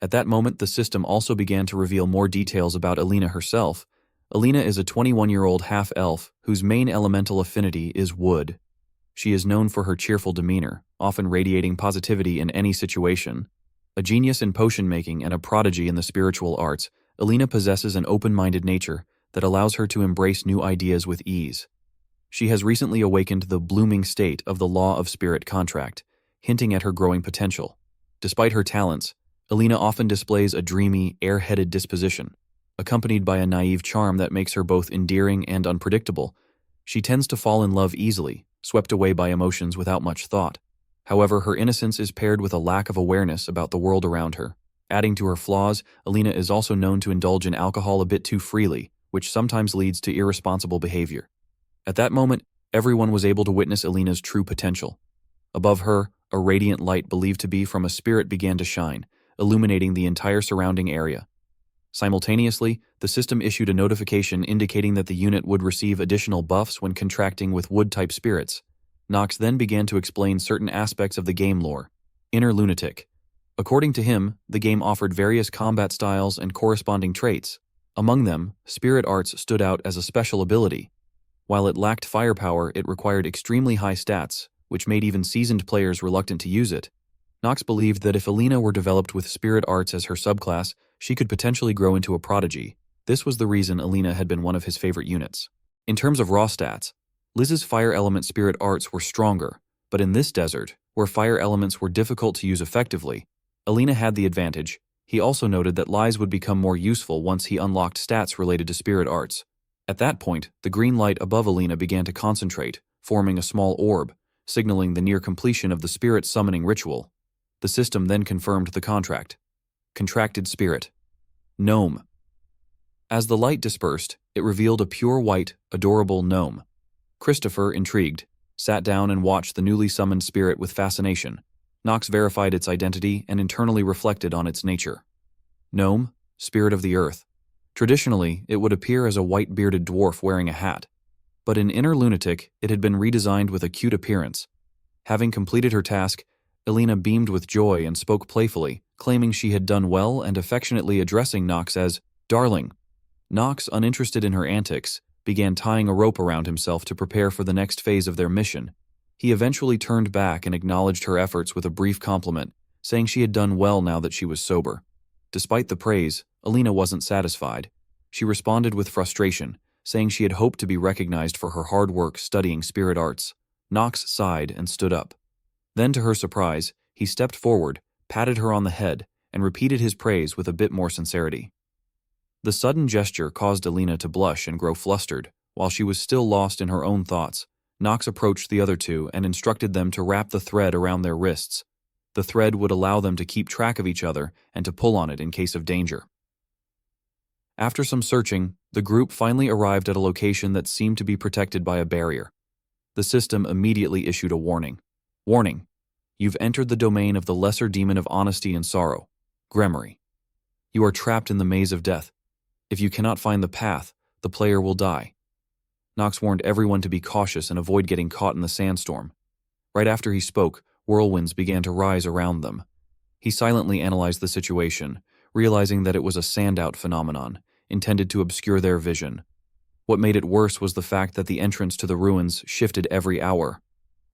At that moment, the system also began to reveal more details about Alina herself. Alina is a 21-year-old half-elf whose main elemental affinity is wood. She is known for her cheerful demeanor, often radiating positivity in any situation. A genius in potion-making and a prodigy in the spiritual arts, Alina possesses an open-minded nature that allows her to embrace new ideas with ease. She has recently awakened the blooming state of the law of spirit contract, hinting at her growing potential. Despite her talents, Alina often displays a dreamy, air-headed disposition, accompanied by a naive charm that makes her both endearing and unpredictable. She tends to fall in love easily, swept away by emotions without much thought. However, her innocence is paired with a lack of awareness about the world around her. Adding to her flaws, Alina is also known to indulge in alcohol a bit too freely, which sometimes leads to irresponsible behavior. At that moment, everyone was able to witness Alina's true potential. Above her, a radiant light believed to be from a spirit began to shine, illuminating the entire surrounding area. Simultaneously, the system issued a notification indicating that the unit would receive additional buffs when contracting with wood-type spirits. Nox then began to explain certain aspects of the game lore. Inner Lunatic. According to him, the game offered various combat styles and corresponding traits. Among them, Spirit Arts stood out as a special ability. While it lacked firepower, it required extremely high stats, which made even seasoned players reluctant to use it. Nox believed that if Alina were developed with Spirit Arts as her subclass, she could potentially grow into a prodigy. This was the reason Alina had been one of his favorite units. In terms of raw stats, Liz's Fire Element Spirit Arts were stronger, but in this desert, where fire elements were difficult to use effectively, Alina had the advantage. He also noted that Liz would become more useful once he unlocked stats related to Spirit Arts. At that point, the green light above Alina began to concentrate, forming a small orb, signaling the near completion of the spirit summoning ritual. The system then confirmed the contract. Contracted Spirit. Gnome. As the light dispersed, it revealed a pure white, adorable gnome. Christopher, intrigued, sat down and watched the newly summoned spirit with fascination. Nox verified its identity and internally reflected on its nature. Gnome, spirit of the earth. Traditionally, it would appear as a white-bearded dwarf wearing a hat. But in Inner Lunatic, it had been redesigned with a cute appearance. Having completed her task, Alina beamed with joy and spoke playfully, claiming she had done well and affectionately addressing Nox as darling. Nox, uninterested in her antics, began tying a rope around himself to prepare for the next phase of their mission. He eventually turned back and acknowledged her efforts with a brief compliment, saying she had done well now that she was sober. Despite the praise, Alina wasn't satisfied. She responded with frustration, saying she had hoped to be recognized for her hard work studying spirit arts. Nox sighed and stood up. Then, to her surprise, he stepped forward, patted her on the head, and repeated his praise with a bit more sincerity. The sudden gesture caused Alina to blush and grow flustered. While she was still lost in her own thoughts, Nox approached the other two and instructed them to wrap the thread around their wrists. The thread would allow them to keep track of each other and to pull on it in case of danger. After some searching, the group finally arrived at a location that seemed to be protected by a barrier. The system immediately issued a warning. Warning: you've entered the domain of the lesser demon of honesty and sorrow, Gremory. You are trapped in the maze of death. If you cannot find the path, the player will die. Nox warned everyone to be cautious and avoid getting caught in the sandstorm. Right after he spoke, whirlwinds began to rise around them. He silently analyzed the situation, realizing that it was a sandout phenomenon, intended to obscure their vision. What made it worse was the fact that the entrance to the ruins shifted every hour.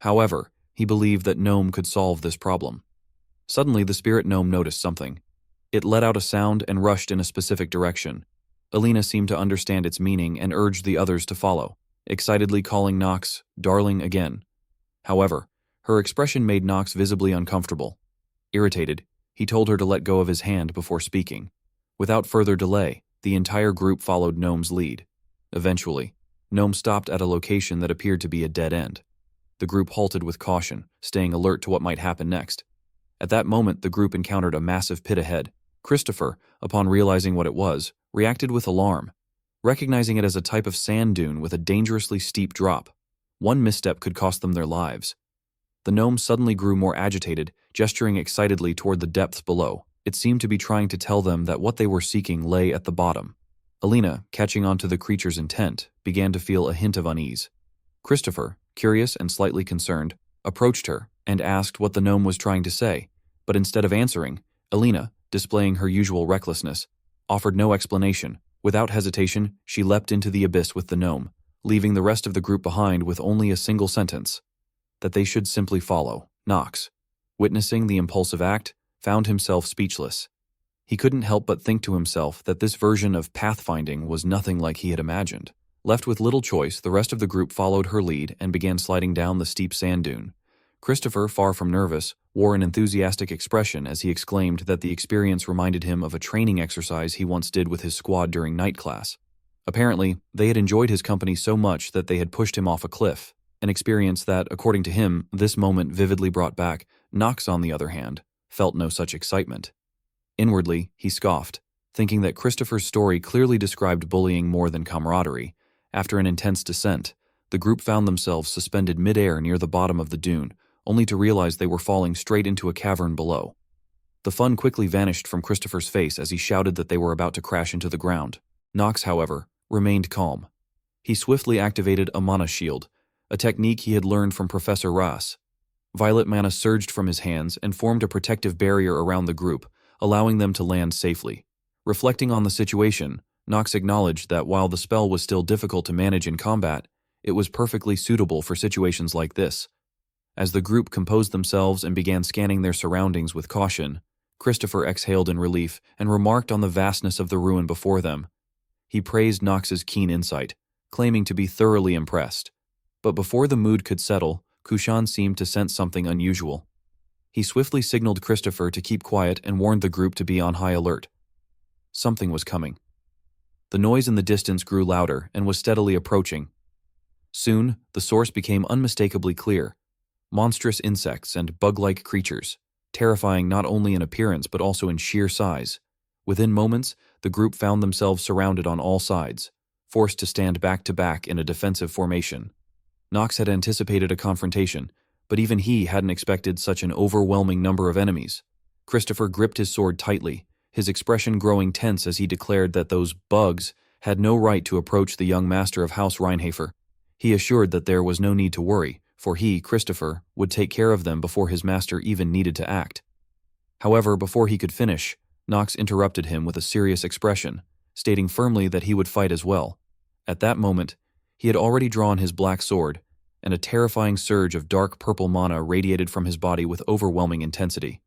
However, he believed that Gnome could solve this problem. Suddenly, the spirit gnome noticed something. It let out a sound and rushed in a specific direction. Alina seemed to understand its meaning and urged the others to follow, excitedly calling Nox darling again. However, her expression made Nox visibly uncomfortable. Irritated, he told her to let go of his hand before speaking. Without further delay, the entire group followed Gnome's lead. Eventually, Gnome stopped at a location that appeared to be a dead end. The group halted with caution, staying alert to what might happen next. At that moment, the group encountered a massive pit ahead. Christopher, upon realizing what it was, reacted with alarm, recognizing it as a type of sand dune with a dangerously steep drop. One misstep could cost them their lives. The gnome suddenly grew more agitated, gesturing excitedly toward the depths below. It seemed to be trying to tell them that what they were seeking lay at the bottom. Alina, catching on to the creature's intent, began to feel a hint of unease. Christopher, curious and slightly concerned, approached her and asked what the gnome was trying to say, but instead of answering, Alina, displaying her usual recklessness, offered no explanation. Without hesitation, she leapt into the abyss with the gnome, leaving the rest of the group behind with only a single sentence: that they should simply follow. Nox, witnessing the impulsive act, found himself speechless. He couldn't help but think to himself that this version of pathfinding was nothing like he had imagined. Left with little choice, the rest of the group followed her lead and began sliding down the steep sand dune. Christopher, far from nervous, wore an enthusiastic expression as he exclaimed that the experience reminded him of a training exercise he once did with his squad during night class. Apparently, they had enjoyed his company so much that they had pushed him off a cliff, an experience that, according to him, this moment vividly brought back. Knox, on the other hand, felt no such excitement. Inwardly, he scoffed, thinking that Christopher's story clearly described bullying more than camaraderie. After an intense descent, the group found themselves suspended mid-air near the bottom of the dune, only to realize they were falling straight into a cavern below. The fun quickly vanished from Christopher's face as he shouted that they were about to crash into the ground. Knox, however, remained calm. He swiftly activated a mana shield, a technique he had learned from Professor Ras. Violet mana surged from his hands and formed a protective barrier around the group, allowing them to land safely. Reflecting on the situation, Knox acknowledged that while the spell was still difficult to manage in combat, it was perfectly suitable for situations like this. As the group composed themselves and began scanning their surroundings with caution, Christopher exhaled in relief and remarked on the vastness of the ruin before them. He praised Knox's keen insight, claiming to be thoroughly impressed. But before the mood could settle, Kushan seemed to sense something unusual. He swiftly signaled Christopher to keep quiet and warned the group to be on high alert. Something was coming. The noise in the distance grew louder and was steadily approaching. Soon, the source became unmistakably clear. Monstrous insects and bug-like creatures, terrifying not only in appearance but also in sheer size. Within moments, the group found themselves surrounded on all sides, forced to stand back-to-back in a defensive formation. Knox had anticipated a confrontation, but even he hadn't expected such an overwhelming number of enemies. Christopher gripped his sword tightly, his expression growing tense as he declared that those bugs had no right to approach the young master of House Reinhafer. He assured that there was no need to worry, for he, Christopher, would take care of them before his master even needed to act. However, before he could finish, Knox interrupted him with a serious expression, stating firmly that he would fight as well. At that moment, he had already drawn his black sword, and a terrifying surge of dark purple mana radiated from his body with overwhelming intensity.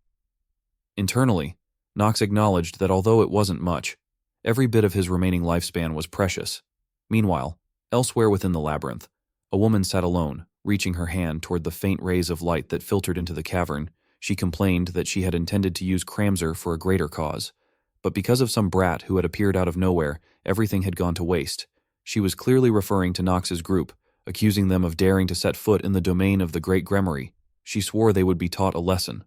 Internally, Knox acknowledged that although it wasn't much, every bit of his remaining lifespan was precious. Meanwhile, elsewhere within the labyrinth, a woman sat alone, reaching her hand toward the faint rays of light that filtered into the cavern. She complained that she had intended to use Cramser for a greater cause, but because of some brat who had appeared out of nowhere, everything had gone to waste. She was clearly referring to Knox's group, accusing them of daring to set foot in the domain of the Great Gremory. She swore they would be taught a lesson.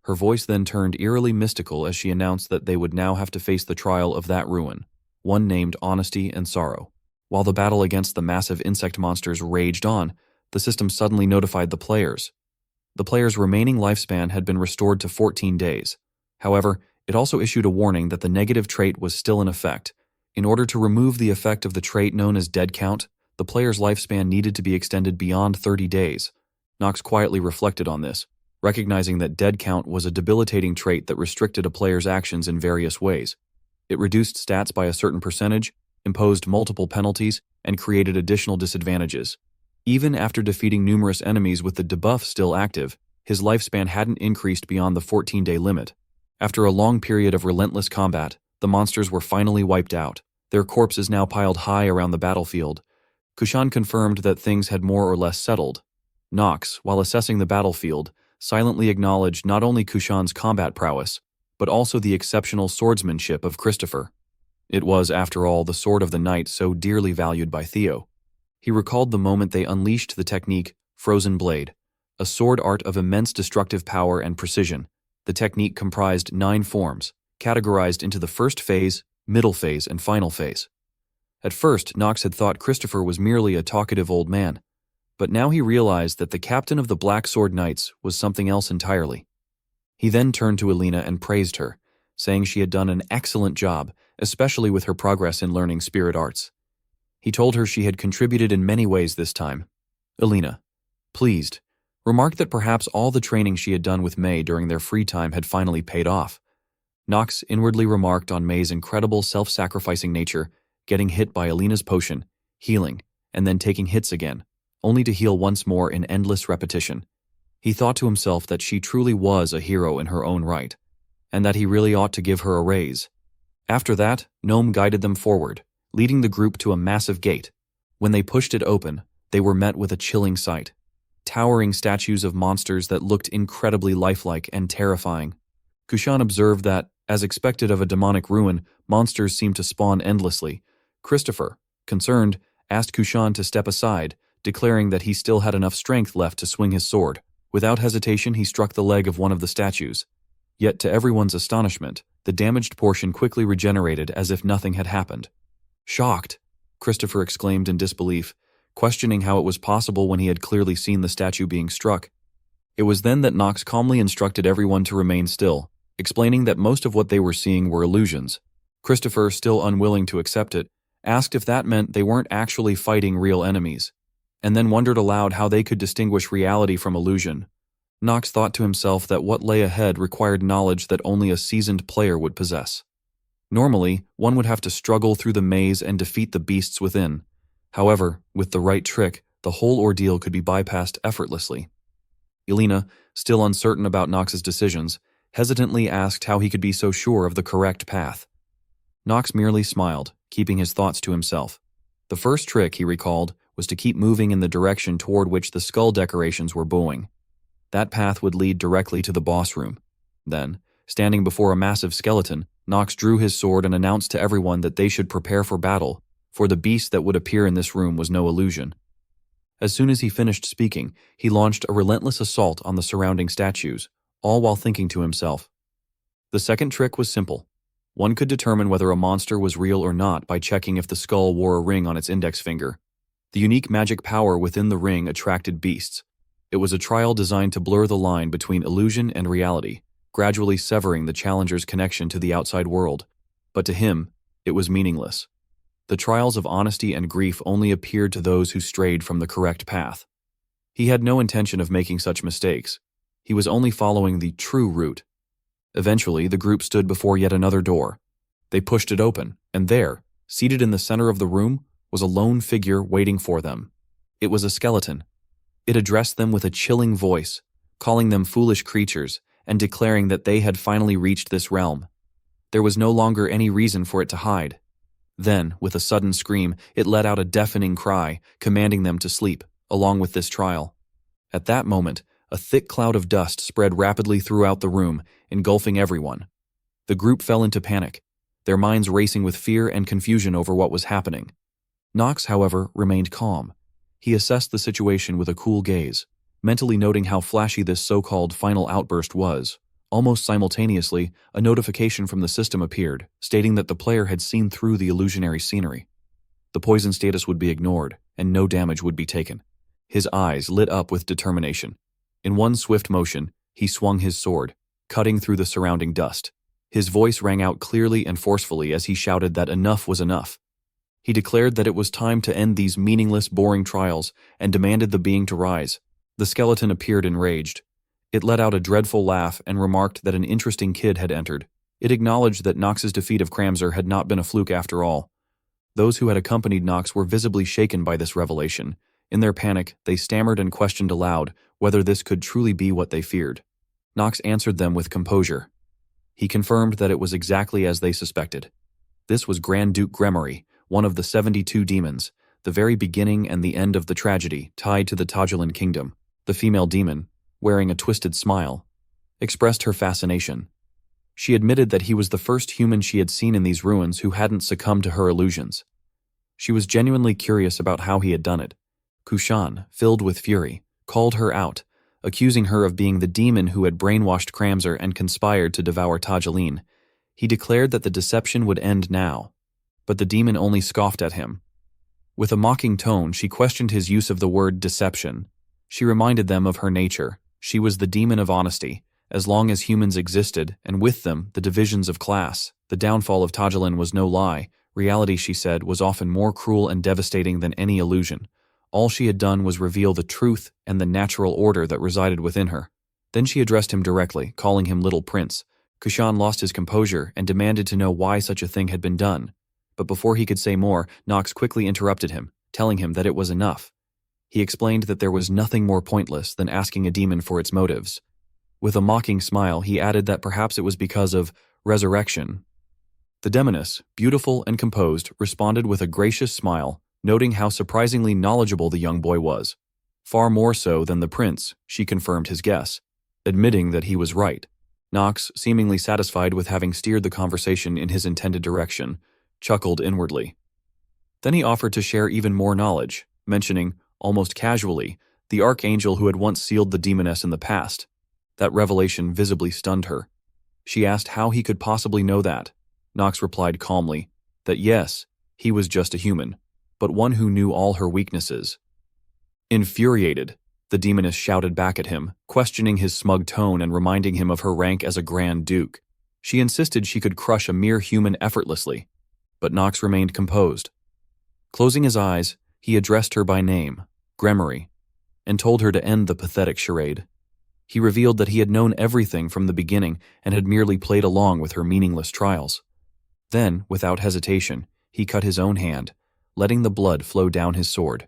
Her voice then turned eerily mystical as she announced that they would now have to face the trial of that ruin, one named Honesty and Sorrow. While the battle against the massive insect monsters raged on, the system suddenly notified the players. The players' remaining lifespan had been restored to 14 days. However, it also issued a warning that the negative trait was still in effect. In order to remove the effect of the trait known as dead count, the player's lifespan needed to be extended beyond 30 days. Knox quietly reflected on this, recognizing that dead count was a debilitating trait that restricted a player's actions in various ways. It reduced stats by a certain percentage, imposed multiple penalties, and created additional disadvantages. Even after defeating numerous enemies with the debuff still active, his lifespan hadn't increased beyond the 14-day limit. After a long period of relentless combat, the monsters were finally wiped out, their corpses now piled high around the battlefield. Kushan confirmed that things had more or less settled. Knox, while assessing the battlefield, silently acknowledged not only Kushan's combat prowess, but also the exceptional swordsmanship of Christopher. It was, after all, the sword of the knight so dearly valued by Theo. He recalled the moment they unleashed the technique, Frozen Blade, a sword art of immense destructive power and precision. The technique comprised 9 forms, categorized into the first phase, middle phase, and final phase. At first, Knox had thought Christopher was merely a talkative old man, but now he realized that the captain of the Black Sword Knights was something else entirely. He then turned to Alina and praised her, saying she had done an excellent job, especially with her progress in learning spirit arts. He told her she had contributed in many ways this time. Alina, pleased, remarked that perhaps all the training she had done with May during their free time had finally paid off. Knox inwardly remarked on May's incredible self-sacrificing nature, getting hit by Alina's potion, healing, and then taking hits again, only to heal once more in endless repetition. He thought to himself that she truly was a hero in her own right. and that he really ought to give her a raise. After that, Gnome guided them forward, leading the group to a massive gate. When they pushed it open, they were met with a chilling sight. Towering statues of monsters that looked incredibly lifelike and terrifying. Kushan observed that, as expected of a demonic ruin, monsters seemed to spawn endlessly. Christopher, concerned, asked Kushan to step aside, declaring that he still had enough strength left to swing his sword. Without hesitation, he struck the leg of one of the statues. Yet, to everyone's astonishment, the damaged portion quickly regenerated as if nothing had happened. Shocked, Christopher exclaimed in disbelief, questioning how it was possible when he had clearly seen the statue being struck. It was then that Nox calmly instructed everyone to remain still, explaining that most of what they were seeing were illusions. Christopher, still unwilling to accept it, asked if that meant they weren't actually fighting real enemies, and then wondered aloud how they could distinguish reality from illusion. Nox thought to himself that what lay ahead required knowledge that only a seasoned player would possess. Normally, one would have to struggle through the maze and defeat the beasts within. However, with the right trick, the whole ordeal could be bypassed effortlessly. Elena, still uncertain about Nox's decisions, hesitantly asked how he could be so sure of the correct path. Nox merely smiled, keeping his thoughts to himself. The first trick, he recalled, was to keep moving in the direction toward which the skull decorations were bowing. That path would lead directly to the boss room. Then, standing before a massive skeleton, Nox drew his sword and announced to everyone that they should prepare for battle, for the beast that would appear in this room was no illusion. As soon as he finished speaking, he launched a relentless assault on the surrounding statues, all while thinking to himself. The second trick was simple. One could determine whether a monster was real or not by checking if the skull wore a ring on its index finger. The unique magic power within the ring attracted beasts. It was a trial designed to blur the line between illusion and reality, gradually severing the challenger's connection to the outside world. But to him, it was meaningless. The trials of honesty and grief only appeared to those who strayed from the correct path. He had no intention of making such mistakes. He was only following the true route. Eventually, the group stood before yet another door. They pushed it open, and there, seated in the center of the room, was a lone figure waiting for them. It was a skeleton. It addressed them with a chilling voice, calling them foolish creatures, and declaring that they had finally reached this realm. There was no longer any reason for it to hide. Then, with a sudden scream, it let out a deafening cry, commanding them to sleep, along with this trial. At that moment, a thick cloud of dust spread rapidly throughout the room, engulfing everyone. The group fell into panic, their minds racing with fear and confusion over what was happening. Nox, however, remained calm. He assessed the situation with a cool gaze, mentally noting how flashy this so-called final outburst was. Almost simultaneously, a notification from the system appeared, stating that the player had seen through the illusionary scenery. The poison status would be ignored, and no damage would be taken. His eyes lit up with determination. In one swift motion, he swung his sword, cutting through the surrounding dust. His voice rang out clearly and forcefully as he shouted that enough was enough. He declared that it was time to end these meaningless, boring trials, and demanded the being to rise. The skeleton appeared enraged. It let out a dreadful laugh and remarked that an interesting kid had entered. It acknowledged that Nox's defeat of Cramser had not been a fluke after all. Those who had accompanied Nox were visibly shaken by this revelation. In their panic, they stammered and questioned aloud whether this could truly be what they feared. Nox answered them with composure. He confirmed that it was exactly as they suspected. This was Grand Duke Gremory, one of the 72 demons, the very beginning and the end of the tragedy tied to the Tajilan kingdom. The female demon, wearing a twisted smile, expressed her fascination. She admitted that he was the first human she had seen in these ruins who hadn't succumbed to her illusions. She was genuinely curious about how he had done it. Kushan, filled with fury, called her out, accusing her of being the demon who had brainwashed Cramser and conspired to devour Tajilan. He declared that the deception would end now, but the demon only scoffed at him. With a mocking tone, she questioned his use of the word deception. She reminded them of her nature. She was the demon of honesty. As long as humans existed, and with them, the divisions of class, the downfall of Tajilan was no lie. Reality, she said, was often more cruel and devastating than any illusion. All she had done was reveal the truth and the natural order that resided within her. Then she addressed him directly, calling him Little Prince. Kushan lost his composure and demanded to know why such a thing had been done. But before he could say more, Nox quickly interrupted him, telling him that it was enough. He explained that there was nothing more pointless than asking a demon for its motives. With a mocking smile, he added that perhaps it was because of resurrection. The demoness, beautiful and composed, responded with a gracious smile, noting how surprisingly knowledgeable the young boy was. Far more so than the prince, she confirmed his guess, admitting that he was right. Knox, seemingly satisfied with having steered the conversation in his intended direction, chuckled inwardly. Then he offered to share even more knowledge, mentioning, almost casually, the archangel who had once sealed the demoness in the past. That revelation visibly stunned her. She asked how he could possibly know that. Knox replied calmly that yes, he was just a human, but one who knew all her weaknesses. Infuriated, the demoness shouted back at him, questioning his smug tone and reminding him of her rank as a Grand Duke. She insisted she could crush a mere human effortlessly, but Knox remained composed. Closing his eyes, he addressed her by name, Gremory, and told her to end the pathetic charade. He revealed that he had known everything from the beginning and had merely played along with her meaningless trials. Then, without hesitation, he cut his own hand, letting the blood flow down his sword.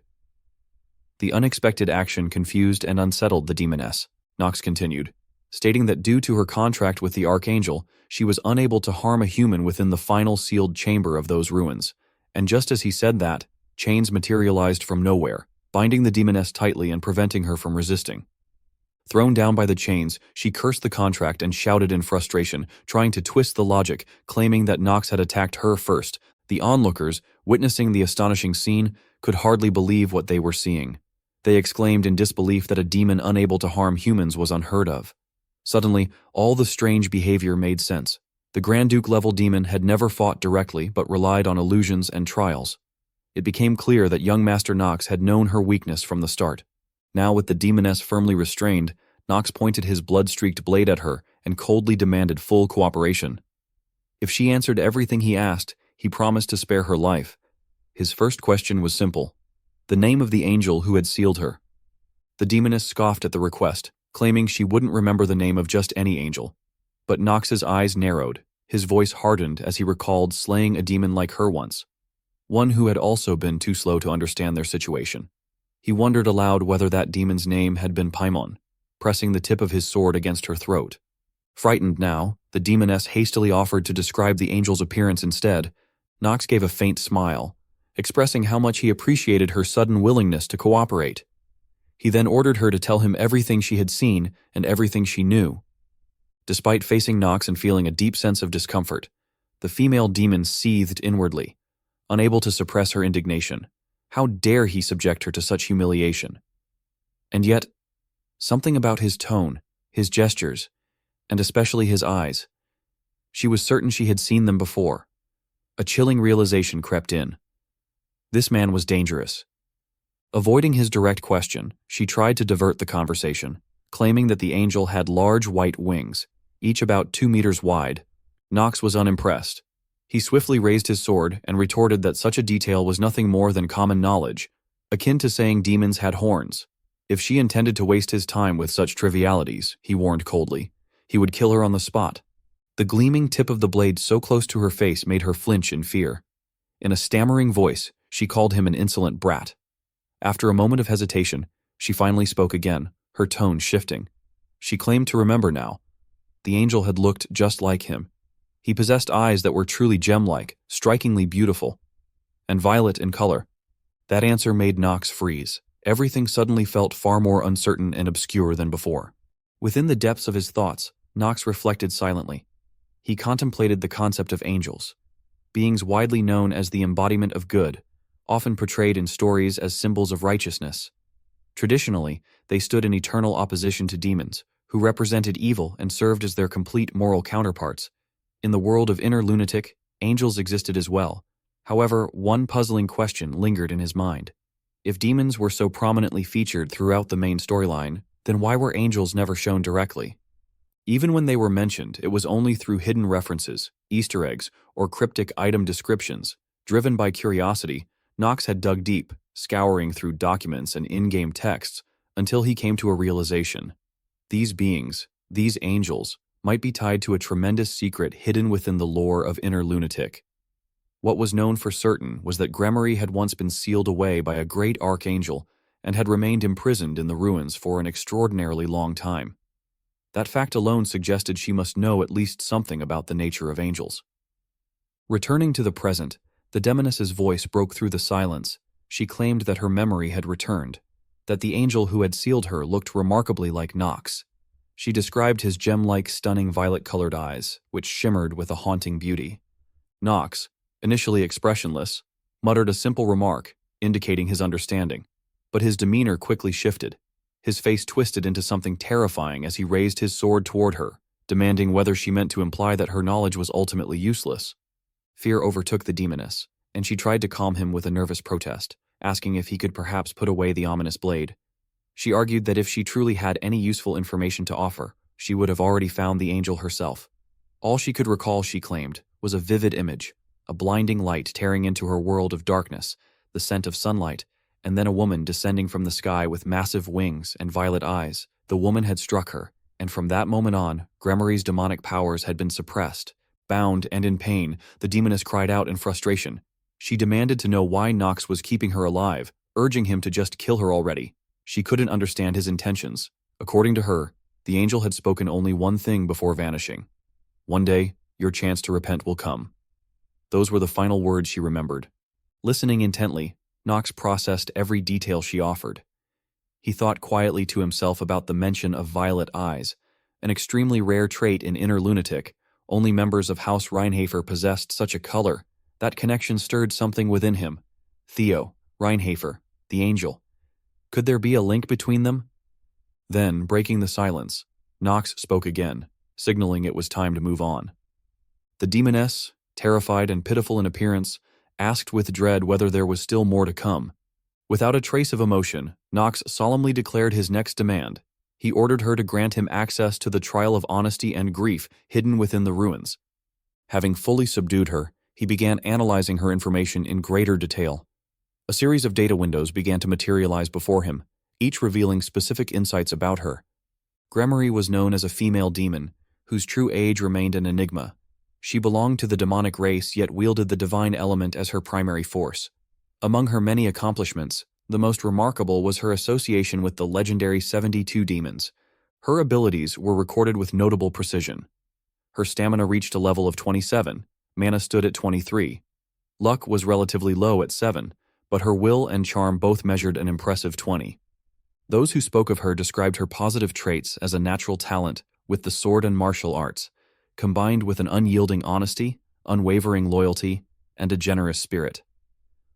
The unexpected action confused and unsettled the demoness, Knox continued, stating that due to her contract with the Archangel, she was unable to harm a human within the final sealed chamber of those ruins. And just as he said that, chains materialized from nowhere, binding the demoness tightly and preventing her from resisting. Thrown down by the chains, she cursed the contract and shouted in frustration, trying to twist the logic, claiming that Knox had attacked her first. The onlookers, witnessing the astonishing scene, could hardly believe what they were seeing. They exclaimed in disbelief that a demon unable to harm humans was unheard of. Suddenly, all the strange behavior made sense. The Grand Duke-level demon had never fought directly but relied on illusions and trials. It became clear that young Master Knox had known her weakness from the start. Now, with the demoness firmly restrained, Knox pointed his blood-streaked blade at her and coldly demanded full cooperation. If she answered everything he asked, he promised to spare her life. His first question was simple: the name of the angel who had sealed her. The demoness scoffed at the request, claiming she wouldn't remember the name of just any angel. But Knox's eyes narrowed, his voice hardened as he recalled slaying a demon like her once, one who had also been too slow to understand their situation. He wondered aloud whether that demon's name had been Paimon, pressing the tip of his sword against her throat. Frightened now, the demoness hastily offered to describe the angel's appearance instead. Knox gave a faint smile, expressing how much he appreciated her sudden willingness to cooperate. He then ordered her to tell him everything she had seen and everything she knew. Despite facing Knox and feeling a deep sense of discomfort, the female demon seethed inwardly, unable to suppress her indignation. How dare he subject her to such humiliation? And yet, something about his tone, his gestures, and especially his eyes. She was certain she had seen them before. A chilling realization crept in. This man was dangerous. Avoiding his direct question, she tried to divert the conversation, claiming that the angel had large white wings, each about 2 meters wide. Knox was unimpressed. He swiftly raised his sword and retorted that such a detail was nothing more than common knowledge, akin to saying demons had horns. If she intended to waste his time with such trivialities, he warned coldly, he would kill her on the spot. The gleaming tip of the blade so close to her face made her flinch in fear. In a stammering voice, she called him an insolent brat. After a moment of hesitation, she finally spoke again, her tone shifting. She claimed to remember now. The angel had looked just like him. He possessed eyes that were truly gem-like, strikingly beautiful, and violet in color. That answer made Knox freeze. Everything suddenly felt far more uncertain and obscure than before. Within the depths of his thoughts, Knox reflected silently. He contemplated the concept of angels, beings widely known as the embodiment of good, often portrayed in stories as symbols of righteousness. Traditionally, they stood in eternal opposition to demons, who represented evil and served as their complete moral counterparts. In the world of inner lunatic, angels existed as well. However, one puzzling question lingered in his mind. If demons were so prominently featured throughout the main storyline, then why were angels never shown directly? Even when they were mentioned, it was only through hidden references, Easter eggs, or cryptic item descriptions. Driven by curiosity, Knox had dug deep, scouring through documents and in-game texts, until he came to a realization. These beings, these angels, might be tied to a tremendous secret hidden within the lore of Inner Lunatic. What was known for certain was that Gremory had once been sealed away by a great archangel and had remained imprisoned in the ruins for an extraordinarily long time. That fact alone suggested she must know at least something about the nature of angels. Returning to the present, the demoness's voice broke through the silence. She claimed that her memory had returned, that the angel who had sealed her looked remarkably like Nox. She described his gem-like stunning violet-colored eyes, which shimmered with a haunting beauty. Nox, initially expressionless, muttered a simple remark, indicating his understanding, but his demeanor quickly shifted. His face twisted into something terrifying as he raised his sword toward her, demanding whether she meant to imply that her knowledge was ultimately useless. Fear overtook the demoness, and she tried to calm him with a nervous protest, asking if he could perhaps put away the ominous blade. She argued that if she truly had any useful information to offer, she would have already found the angel herself. All she could recall, she claimed, was a vivid image, a blinding light tearing into her world of darkness, the scent of sunlight, and then a woman descending from the sky with massive wings and violet eyes. The woman had struck her, and from that moment on, Gremory's demonic powers had been suppressed. Bound and in pain, the demoness cried out in frustration. She demanded to know why Nox was keeping her alive, urging him to just kill her already. She couldn't understand his intentions. According to her, the angel had spoken only one thing before vanishing. "One day, your chance to repent will come." Those were the final words she remembered. Listening intently, Nox processed every detail she offered. He thought quietly to himself about the mention of violet eyes, an extremely rare trait in inner lunatic. Only members of House Reinhafer possessed such a color. That connection stirred something within him. Theo, Reinhafer, the angel. Could there be a link between them? Then, breaking the silence, Nox spoke again, signaling it was time to move on. The demoness, terrified and pitiful in appearance, asked with dread whether there was still more to come. Without a trace of emotion, Nox solemnly declared his next demand. He ordered her to grant him access to the trial of honesty and grief hidden within the ruins. Having fully subdued her, he began analyzing her information in greater detail. A series of data windows began to materialize before him, each revealing specific insights about her. Gremory was known as a female demon, whose true age remained an enigma. She belonged to the demonic race, yet wielded the divine element as her primary force. Among her many accomplishments, the most remarkable was her association with the legendary 72 demons. Her abilities were recorded with notable precision. Her stamina reached a level of 27, mana stood at 23. Luck was relatively low at 7, but her will and charm both measured an impressive 20. Those who spoke of her described her positive traits as a natural talent with the sword and martial arts, combined with an unyielding honesty, unwavering loyalty, and a generous spirit.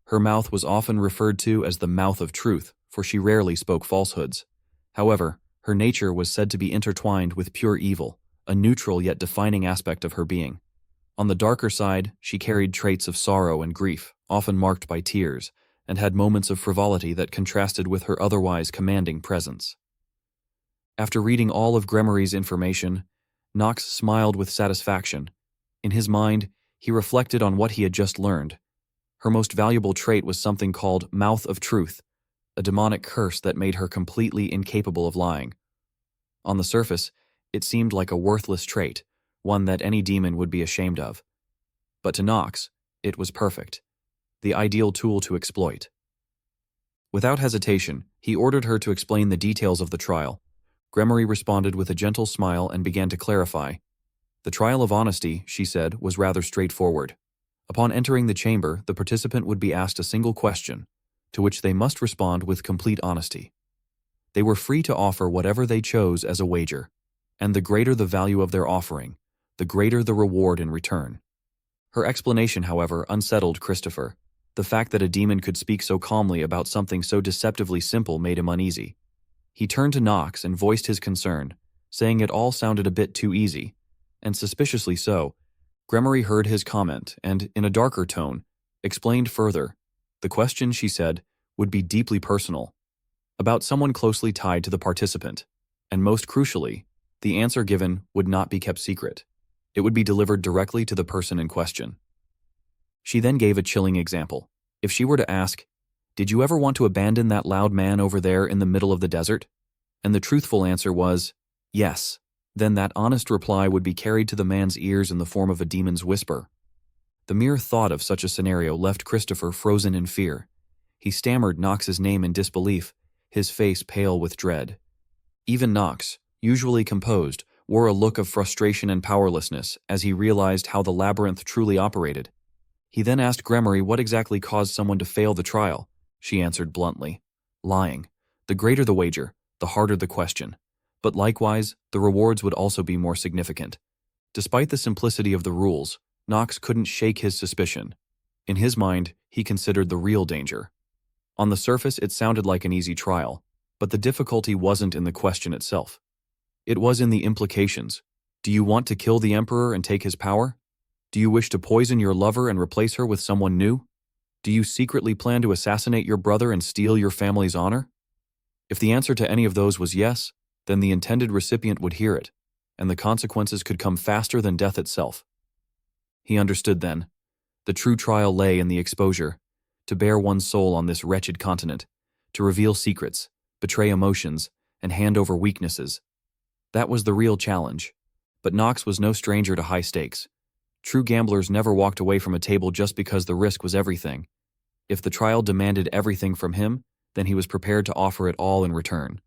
Her mouth was often referred to as the mouth of truth, for she rarely spoke falsehoods. However, her nature was said to be intertwined with pure evil, a neutral yet defining aspect of her being. On the darker side, she carried traits of sorrow and grief, often marked by tears, and had moments of frivolity that contrasted with her otherwise commanding presence. After reading all of Gremory's information, Nox smiled with satisfaction. In his mind, he reflected on what he had just learned. Her most valuable trait was something called Mouth of Truth, a demonic curse that made her completely incapable of lying. On the surface, it seemed like a worthless trait, one that any demon would be ashamed of. But to Nox, it was perfect, the ideal tool to exploit. Without hesitation, he ordered her to explain the details of the trial. Gremory responded with a gentle smile and began to clarify. The trial of honesty, she said, was rather straightforward. Upon entering the chamber, the participant would be asked a single question, to which they must respond with complete honesty. They were free to offer whatever they chose as a wager, and the greater the value of their offering, the greater the reward in return. Her explanation, however, unsettled Christopher. The fact that a demon could speak so calmly about something so deceptively simple made him uneasy. He turned to Nox and voiced his concern, saying it all sounded a bit too easy, and suspiciously so. Gremory heard his comment and, in a darker tone, explained further. The question, she said, would be deeply personal, about someone closely tied to the participant, and most crucially, the answer given would not be kept secret. It would be delivered directly to the person in question. She then gave a chilling example. If she were to ask, "Did you ever want to abandon that loud man over there in the middle of the desert?" and the truthful answer was, "Yes," then that honest reply would be carried to the man's ears in the form of a demon's whisper. The mere thought of such a scenario left Christopher frozen in fear. He stammered Nox's name in disbelief, his face pale with dread. Even Nox, usually composed, wore a look of frustration and powerlessness as he realized how the labyrinth truly operated. He then asked Gremory what exactly caused someone to fail the trial. She answered bluntly, lying. The greater the wager, the harder the question. But likewise, the rewards would also be more significant. Despite the simplicity of the rules, Knox couldn't shake his suspicion. In his mind, he considered the real danger. On the surface, it sounded like an easy trial, but the difficulty wasn't in the question itself. It was in the implications. Do you want to kill the Emperor and take his power? Do you wish to poison your lover and replace her with someone new? Do you secretly plan to assassinate your brother and steal your family's honor? If the answer to any of those was yes, then the intended recipient would hear it, and the consequences could come faster than death itself. He understood then. The true trial lay in the exposure, to bare one's soul on this wretched continent, to reveal secrets, betray emotions, and hand over weaknesses. That was the real challenge. But Knox was no stranger to high stakes. True gamblers never walked away from a table just because the risk was everything. If the trial demanded everything from him, then he was prepared to offer it all in return.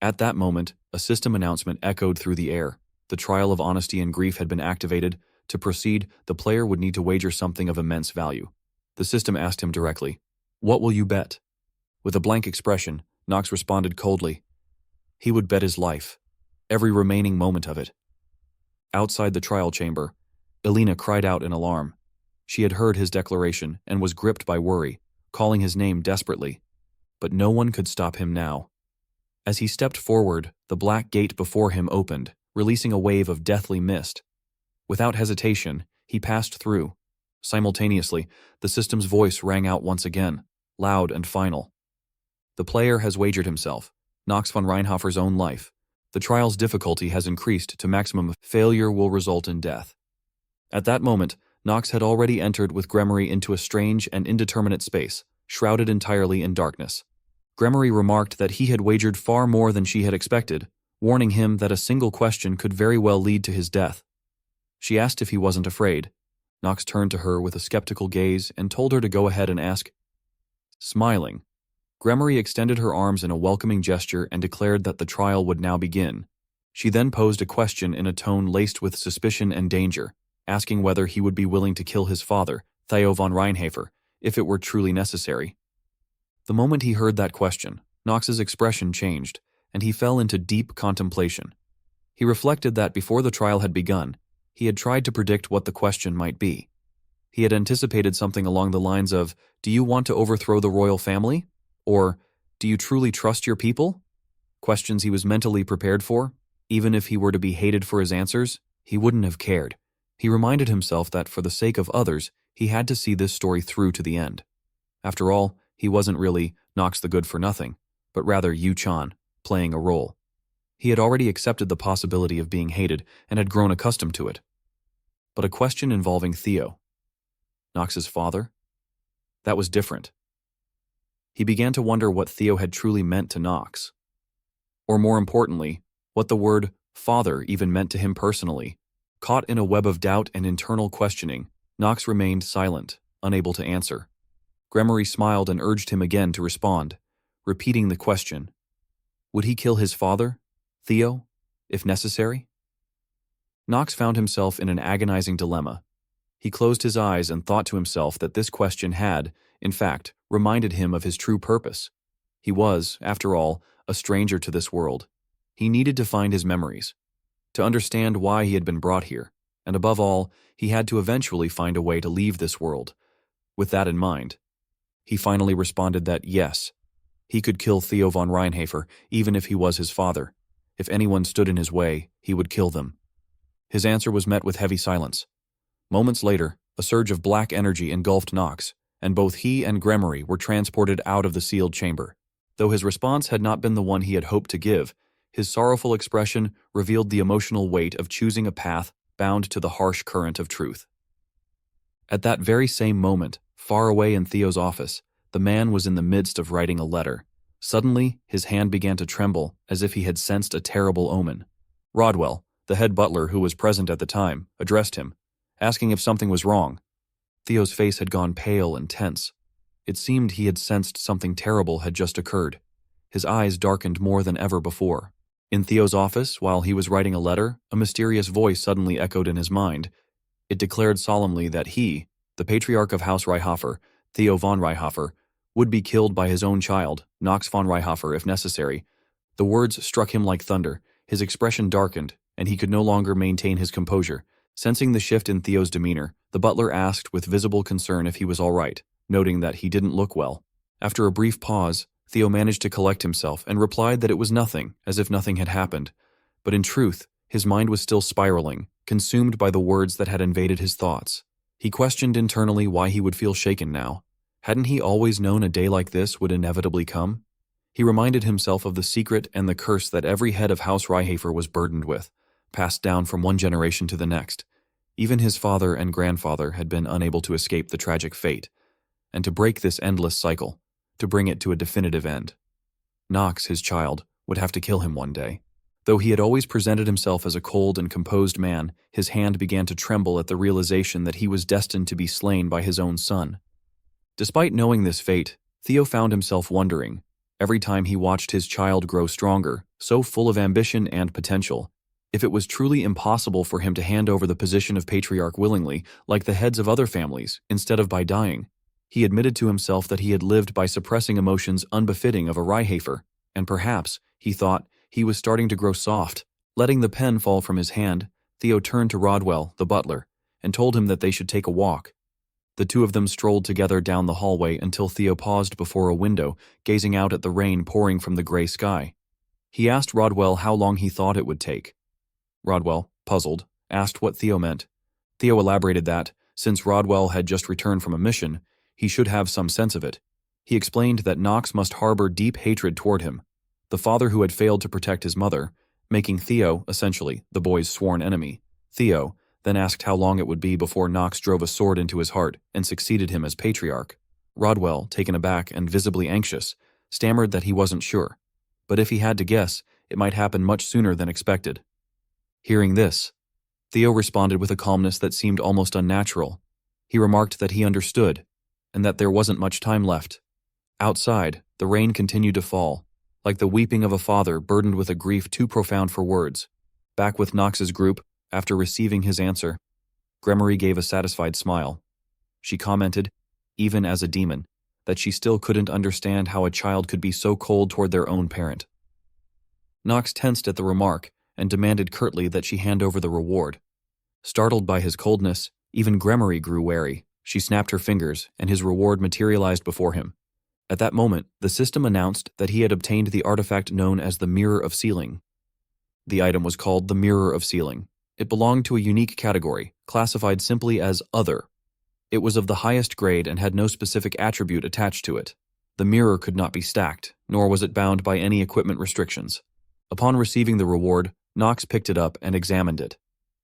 At that moment, a system announcement echoed through the air. The trial of honesty and grief had been activated. To proceed, the player would need to wager something of immense value. The system asked him directly, "What will you bet?" With a blank expression, Knox responded coldly. He would bet his life, every remaining moment of it. Outside the trial chamber, Elena cried out in alarm. She had heard his declaration and was gripped by worry, calling his name desperately. But no one could stop him now. As he stepped forward, the black gate before him opened, releasing a wave of deathly mist. Without hesitation, he passed through. Simultaneously, the system's voice rang out once again, loud and final. The player has wagered himself, Knox von Reinhofer's own life. The trial's difficulty has increased to maximum. Failure will result in death. At that moment, Knox had already entered with Gremory into a strange and indeterminate space, shrouded entirely in darkness. Gremory remarked that he had wagered far more than she had expected, warning him that a single question could very well lead to his death. She asked if he wasn't afraid. Knox turned to her with a skeptical gaze and told her to go ahead and ask. Smiling, Gremory extended her arms in a welcoming gesture and declared that the trial would now begin. She then posed a question in a tone laced with suspicion and danger, asking whether he would be willing to kill his father, Theo von Reinhofer, if it were truly necessary. The moment he heard that question, Knox's expression changed, and he fell into deep contemplation. He reflected that before the trial had begun, he had tried to predict what the question might be. He had anticipated something along the lines of, "Do you want to overthrow the royal family?" Or, "Do you truly trust your people?" Questions he was mentally prepared for. Even if he were to be hated for his answers, he wouldn't have cared. He reminded himself that for the sake of others, he had to see this story through to the end. After all, he wasn't really Knox the Good-for-Nothing, but rather Yu-chan, playing a role. He had already accepted the possibility of being hated and had grown accustomed to it. But a question involving Theo, Knox's father, that was different. He began to wonder what Theo had truly meant to Knox. Or more importantly, what the word father even meant to him personally. Caught in a web of doubt and internal questioning, Knox remained silent, unable to answer. Gremory smiled and urged him again to respond, repeating the question. Would he kill his father, Theo, if necessary? Knox found himself in an agonizing dilemma. He closed his eyes and thought to himself that this question had, in fact, reminded him of his true purpose. He was, after all, a stranger to this world. He needed to find his memories, to understand why he had been brought here, and above all, he had to eventually find a way to leave this world. With that in mind, he finally responded that yes, he could kill Theo von Reinhofer even if he was his father. If anyone stood in his way, he would kill them. His answer was met with heavy silence. Moments later, a surge of black energy engulfed Knox, and both he and Gremory were transported out of the sealed chamber. Though his response had not been the one he had hoped to give, his sorrowful expression revealed the emotional weight of choosing a path bound to the harsh current of truth. At that very same moment, far away in Theo's office, the man was in the midst of writing a letter. Suddenly, his hand began to tremble as if he had sensed a terrible omen. Rodwell, the head butler who was present at the time, addressed him, asking if something was wrong. Theo's face had gone pale and tense. It seemed he had sensed something terrible had just occurred. His eyes darkened more than ever before. In Theo's office, while he was writing a letter, a mysterious voice suddenly echoed in his mind. It declared solemnly that he, the patriarch of House Reihofer, Theo von Reihofer, would be killed by his own child, Knox von Reihofer, if necessary. The words struck him like thunder, his expression darkened, and he could no longer maintain his composure. Sensing the shift in Theo's demeanor, the butler asked with visible concern if he was all right, noting that he didn't look well. After a brief pause, Theo managed to collect himself and replied that it was nothing, as if nothing had happened. But in truth, his mind was still spiraling, consumed by the words that had invaded his thoughts. He questioned internally why he would feel shaken now. Hadn't he always known a day like this would inevitably come? He reminded himself of the secret and the curse that every head of House Reihofer was burdened with, passed down from one generation to the next. Even his father and grandfather had been unable to escape the tragic fate. And to break this endless cycle, to bring it to a definitive end, Knox, his child, would have to kill him one day. Though he had always presented himself as a cold and composed man, his hand began to tremble at the realization that he was destined to be slain by his own son. Despite knowing this fate, Theo found himself wondering, every time he watched his child grow stronger, so full of ambition and potential, if it was truly impossible for him to hand over the position of patriarch willingly, like the heads of other families, instead of by dying. He admitted to himself that he had lived by suppressing emotions unbefitting of a Reihofer, and perhaps, he thought, he was starting to grow soft. Letting the pen fall from his hand, Theo turned to Rodwell, the butler, and told him that they should take a walk. The two of them strolled together down the hallway until Theo paused before a window, gazing out at the rain pouring from the gray sky. He asked Rodwell how long he thought it would take. Rodwell, puzzled, asked what Theo meant. Theo elaborated that, since Rodwell had just returned from a mission, he should have some sense of it. He explained that Knox must harbor deep hatred toward him, the father who had failed to protect his mother, making Theo, essentially, the boy's sworn enemy. Theo then asked how long it would be before Knox drove a sword into his heart and succeeded him as patriarch. Rodwell, taken aback and visibly anxious, stammered that he wasn't sure, but if he had to guess, it might happen much sooner than expected. Hearing this, Theo responded with a calmness that seemed almost unnatural. He remarked that he understood, and that there wasn't much time left. Outside, the rain continued to fall, like the weeping of a father burdened with a grief too profound for words. Back with Knox's group, after receiving his answer, Gremory gave a satisfied smile. She commented, even as a demon, that she still couldn't understand how a child could be so cold toward their own parent. Knox tensed at the remark and demanded curtly that she hand over the reward. Startled by his coldness, even Gremory grew wary. She snapped her fingers, and his reward materialized before him. At that moment, the system announced that he had obtained the artifact known as the Mirror of Sealing. The item was called the Mirror of Sealing. It belonged to a unique category, classified simply as Other. It was of the highest grade and had no specific attribute attached to it. The mirror could not be stacked, nor was it bound by any equipment restrictions. Upon receiving the reward, Knox picked it up and examined it.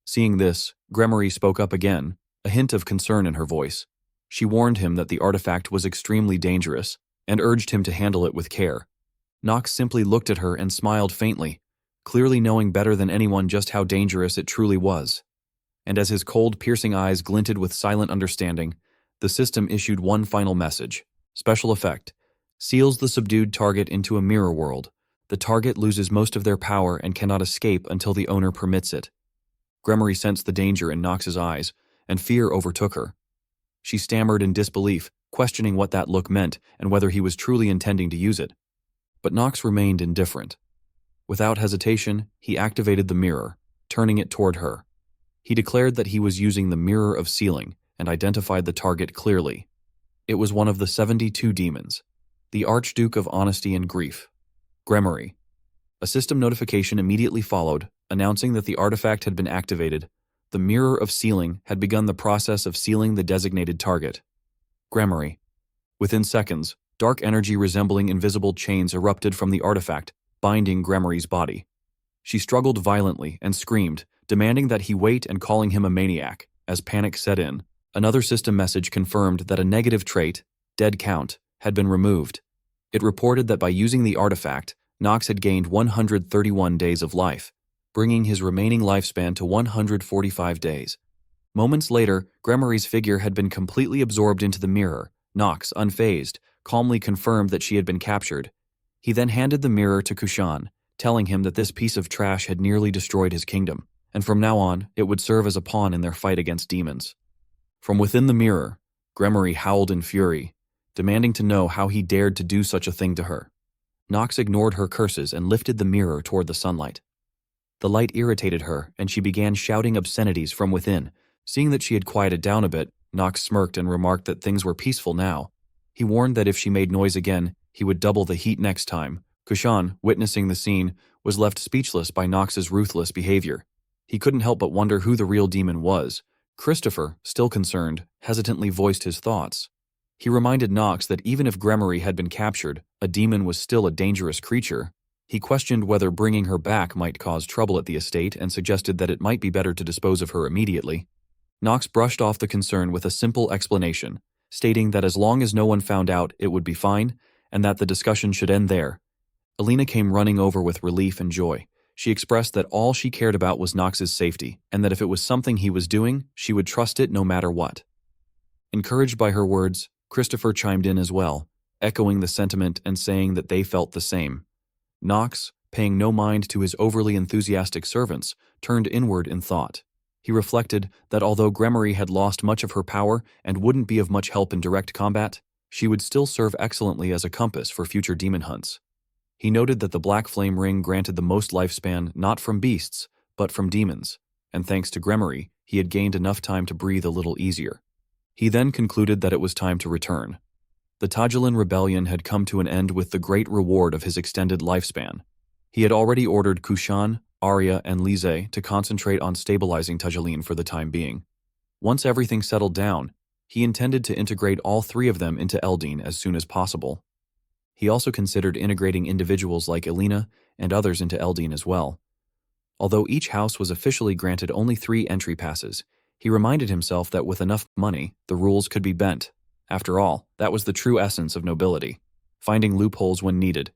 Seeing this, Gremory spoke up again, a hint of concern in her voice. She warned him that the artifact was extremely dangerous and urged him to handle it with care. Knox simply looked at her and smiled faintly, clearly knowing better than anyone just how dangerous it truly was. And as his cold, piercing eyes glinted with silent understanding, the system issued one final message. Special effect. Seals the subdued target into a mirror world. The target loses most of their power and cannot escape until the owner permits it. Gremory sensed the danger in Knox's eyes, and fear overtook her. She stammered in disbelief, questioning what that look meant and whether he was truly intending to use it. But Knox remained indifferent. Without hesitation, he activated the mirror, turning it toward her. He declared that he was using the Mirror of Sealing and identified the target clearly. It was one of the 72 demons, the Archduke of Honesty and Grief, Gremory. A system notification immediately followed, announcing that the artifact had been activated. The Mirror of Sealing had begun the process of sealing the designated target, Gremory. Within seconds, dark energy resembling invisible chains erupted from the artifact, binding Gremory's body. She struggled violently and screamed, demanding that he wait and calling him a maniac. As panic set in, another system message confirmed that a negative trait, dead count, had been removed. It reported that by using the artifact, Knox had gained 131 days of life, bringing his remaining lifespan to 145 days. Moments later, Gremory's figure had been completely absorbed into the mirror. Knox, unfazed, calmly confirmed that she had been captured. He then handed the mirror to Kushan, telling him that this piece of trash had nearly destroyed his kingdom, and from now on, it would serve as a pawn in their fight against demons. From within the mirror, Gremory howled in fury, demanding to know how he dared to do such a thing to her. Nox ignored her curses and lifted the mirror toward the sunlight. The light irritated her, and she began shouting obscenities from within. Seeing that she had quieted down a bit, Nox smirked and remarked that things were peaceful now. He warned that if she made noise again, he would double the heat next time. Kushan, witnessing the scene, was left speechless by Nox's ruthless behavior. He couldn't help but wonder who the real demon was. Christopher, still concerned, hesitantly voiced his thoughts. He reminded Nox that even if Gremory had been captured, a demon was still a dangerous creature. He questioned whether bringing her back might cause trouble at the estate and suggested that it might be better to dispose of her immediately. Nox brushed off the concern with a simple explanation, stating that as long as no one found out, it would be fine, and that the discussion should end there. Alina came running over with relief and joy. She expressed that all she cared about was Nox's safety, and that if it was something he was doing, she would trust it no matter what. Encouraged by her words, Christopher chimed in as well, echoing the sentiment and saying that they felt the same. Nox, paying no mind to his overly enthusiastic servants, turned inward in thought. He reflected that although Gremory had lost much of her power and wouldn't be of much help in direct combat, she would still serve excellently as a compass for future demon hunts. He noted that the Black Flame Ring granted the most lifespan not from beasts, but from demons, and thanks to Gremory, he had gained enough time to breathe a little easier. He then concluded that it was time to return. The Tajilan rebellion had come to an end with the great reward of his extended lifespan. He had already ordered Kushan, Arya, and Lise to concentrate on stabilizing Tajilan for the time being. Once everything settled down, he intended to integrate all three of them into Eldine as soon as possible. He also considered integrating individuals like Alina and others into Eldine as well. Although each house was officially granted only 3 entry passes, he reminded himself that with enough money, the rules could be bent. After all, that was the true essence of nobility, finding loopholes when needed.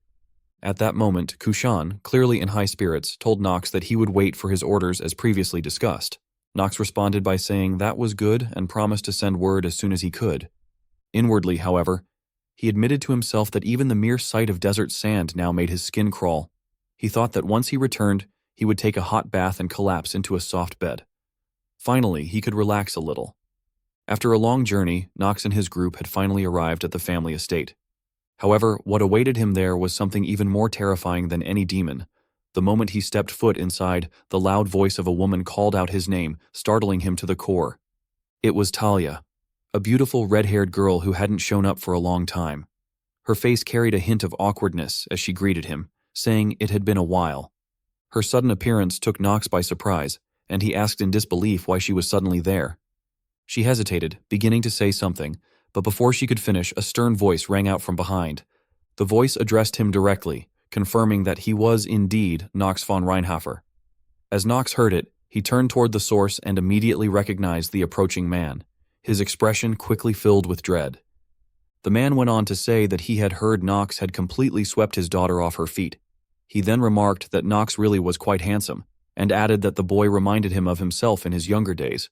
At that moment, Kushan, clearly in high spirits, told Nox that he would wait for his orders as previously discussed. Nox responded by saying that was good and promised to send word as soon as he could. Inwardly, however, he admitted to himself that even the mere sight of desert sand now made his skin crawl. He thought that once he returned, he would take a hot bath and collapse into a soft bed. Finally, he could relax a little. After a long journey, Nox and his group had finally arrived at the family estate. However, what awaited him there was something even more terrifying than any demon. The moment he stepped foot inside, the loud voice of a woman called out his name, startling him to the core. It was Talia, a beautiful red-haired girl who hadn't shown up for a long time. Her face carried a hint of awkwardness as she greeted him, saying it had been a while. Her sudden appearance took Nox by surprise, and he asked in disbelief why she was suddenly there. She hesitated, beginning to say something, but before she could finish, a stern voice rang out from behind. The voice addressed him directly, confirming that he was indeed Nox von Reinhofer. As Nox heard it, he turned toward the source and immediately recognized the approaching man. His expression quickly filled with dread. The man went on to say that he had heard Nox had completely swept his daughter off her feet. He then remarked that Nox really was quite handsome, and added that the boy reminded him of himself in his younger days.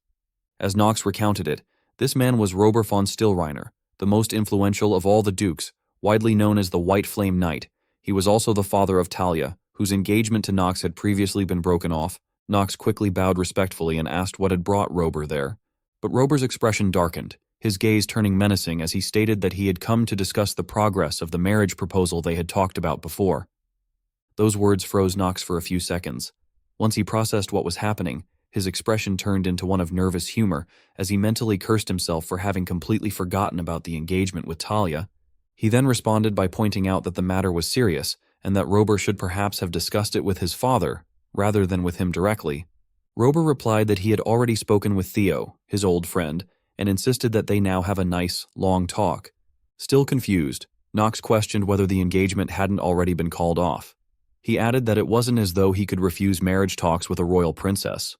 As Nox recounted it, this man was Robert von Stillreiner, the most influential of all the dukes, widely known as the White Flame Knight. He was also the father of Talia, whose engagement to Nox had previously been broken off. Nox quickly bowed respectfully and asked what had brought Robert there. But Robert's expression darkened, his gaze turning menacing as he stated that he had come to discuss the progress of the marriage proposal they had talked about before. Those words froze Nox for a few seconds. Once he processed what was happening, his expression turned into one of nervous humor as he mentally cursed himself for having completely forgotten about the engagement with Talia. He then responded by pointing out that the matter was serious and that Robert should perhaps have discussed it with his father, rather than with him directly. Robert replied that he had already spoken with Theo, his old friend, and insisted that they now have a nice, long talk. Still confused, Nox questioned whether the engagement hadn't already been called off. He added that it wasn't as though he could refuse marriage talks with a royal princess.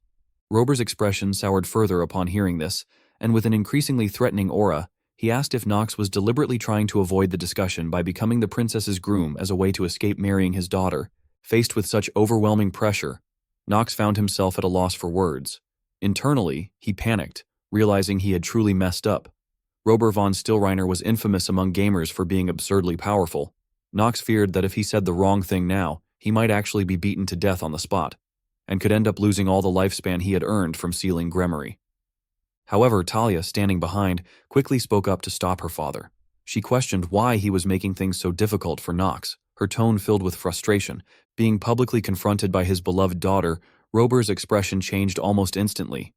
Robert's expression soured further upon hearing this, and with an increasingly threatening aura, he asked if Nox was deliberately trying to avoid the discussion by becoming the princess's groom as a way to escape marrying his daughter. Faced with such overwhelming pressure, Nox found himself at a loss for words. Internally, he panicked, realizing he had truly messed up. Robert von Stillreiner was infamous among gamers for being absurdly powerful. Nox feared that if he said the wrong thing now, he might actually be beaten to death on the spot, and could end up losing all the lifespan he had earned from sealing Gremory. However, Talia, standing behind, quickly spoke up to stop her father. She questioned why he was making things so difficult for Nox, her tone filled with frustration. Being publicly confronted by his beloved daughter, Rober's expression changed almost instantly.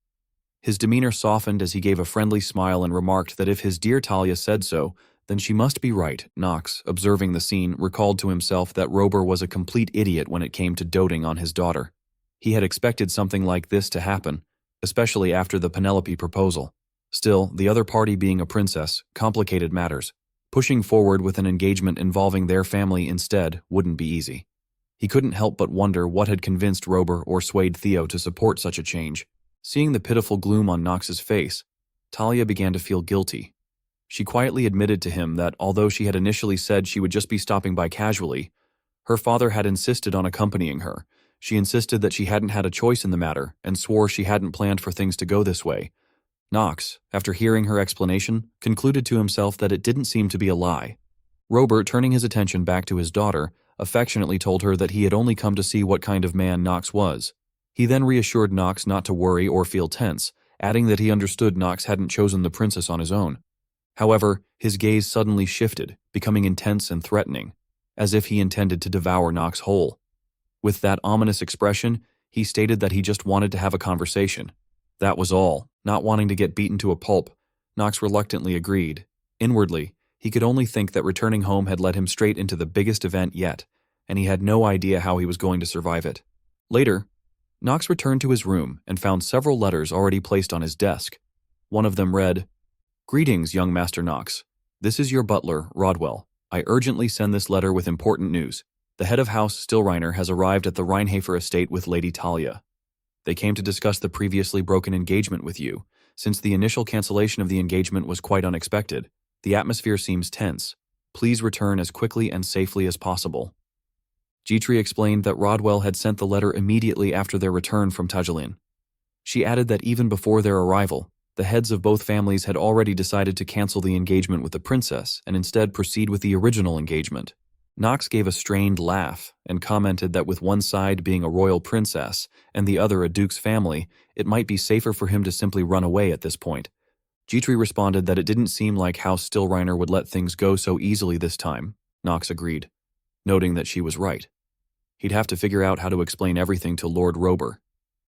His demeanor softened as he gave a friendly smile and remarked that if his dear Talia said so, then she must be right. Nox, observing the scene, recalled to himself that Rober was a complete idiot when it came to doting on his daughter. He had expected something like this to happen, especially after the Penelope proposal. Still, the other party being a princess complicated matters. Pushing forward with an engagement involving their family instead wouldn't be easy. He couldn't help but wonder what had convinced Rober or swayed Theo to support such a change. Seeing the pitiful gloom on Nox's face, Talia began to feel guilty. She quietly admitted to him that although she had initially said she would just be stopping by casually, her father had insisted on accompanying her. She insisted that she hadn't had a choice in the matter and swore she hadn't planned for things to go this way. Nox, after hearing her explanation, concluded to himself that it didn't seem to be a lie. Robert, turning his attention back to his daughter, affectionately told her that he had only come to see what kind of man Nox was. He then reassured Nox not to worry or feel tense, adding that he understood Nox hadn't chosen the princess on his own. However, his gaze suddenly shifted, becoming intense and threatening, as if he intended to devour Nox whole. With that ominous expression, he stated that he just wanted to have a conversation. That was all. Not wanting to get beaten to a pulp, Nox reluctantly agreed. Inwardly, he could only think that returning home had led him straight into the biggest event yet, and he had no idea how he was going to survive it. Later, Nox returned to his room and found several letters already placed on his desk. One of them read, "Greetings, young Master Nox. This is your butler, Rodwell. I urgently send this letter with important news. The head of House Stillreiner has arrived at the Reinhafer estate with Lady Talia. They came to discuss the previously broken engagement with you. Since the initial cancellation of the engagement was quite unexpected, the atmosphere seems tense. Please return as quickly and safely as possible." Jitri explained that Rodwell had sent the letter immediately after their return from Tajalin. She added that even before their arrival, the heads of both families had already decided to cancel the engagement with the princess and instead proceed with the original engagement. Nox gave a strained laugh and commented that with one side being a royal princess and the other a duke's family, it might be safer for him to simply run away at this point. Jitri responded that it didn't seem like House Stillreiner would let things go so easily this time. Nox agreed, noting that she was right. He'd have to figure out how to explain everything to Lord Rober.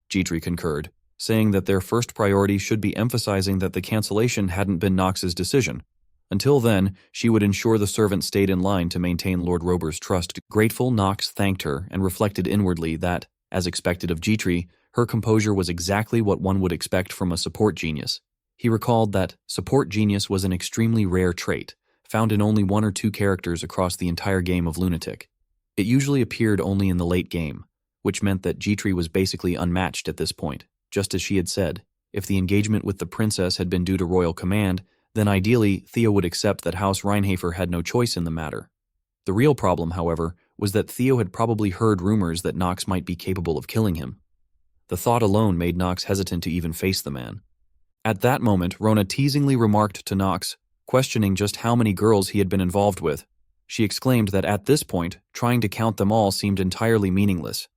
Jitri concurred, saying that their first priority should be emphasizing that the cancellation hadn't been Nox's decision. Until then, she would ensure the servant stayed in line to maintain Lord Rober's trust. Grateful, Nox thanked her and reflected inwardly that, as expected of Jitri, her composure was exactly what one would expect from a support genius. He recalled that support genius was an extremely rare trait, found in only one or two characters across the entire game of Lunatic. It usually appeared only in the late game, which meant that Jitri was basically unmatched at this point. Just as she had said, if the engagement with the princess had been due to royal command, then ideally Theo would accept that House Reinhafer had no choice in the matter. The real problem, however, was that Theo had probably heard rumors that Nox might be capable of killing him. The thought alone made Nox hesitant to even face the man. At that moment, Rona teasingly remarked to Nox, questioning just how many girls he had been involved with. She exclaimed that at this point, trying to count them all seemed entirely meaningless.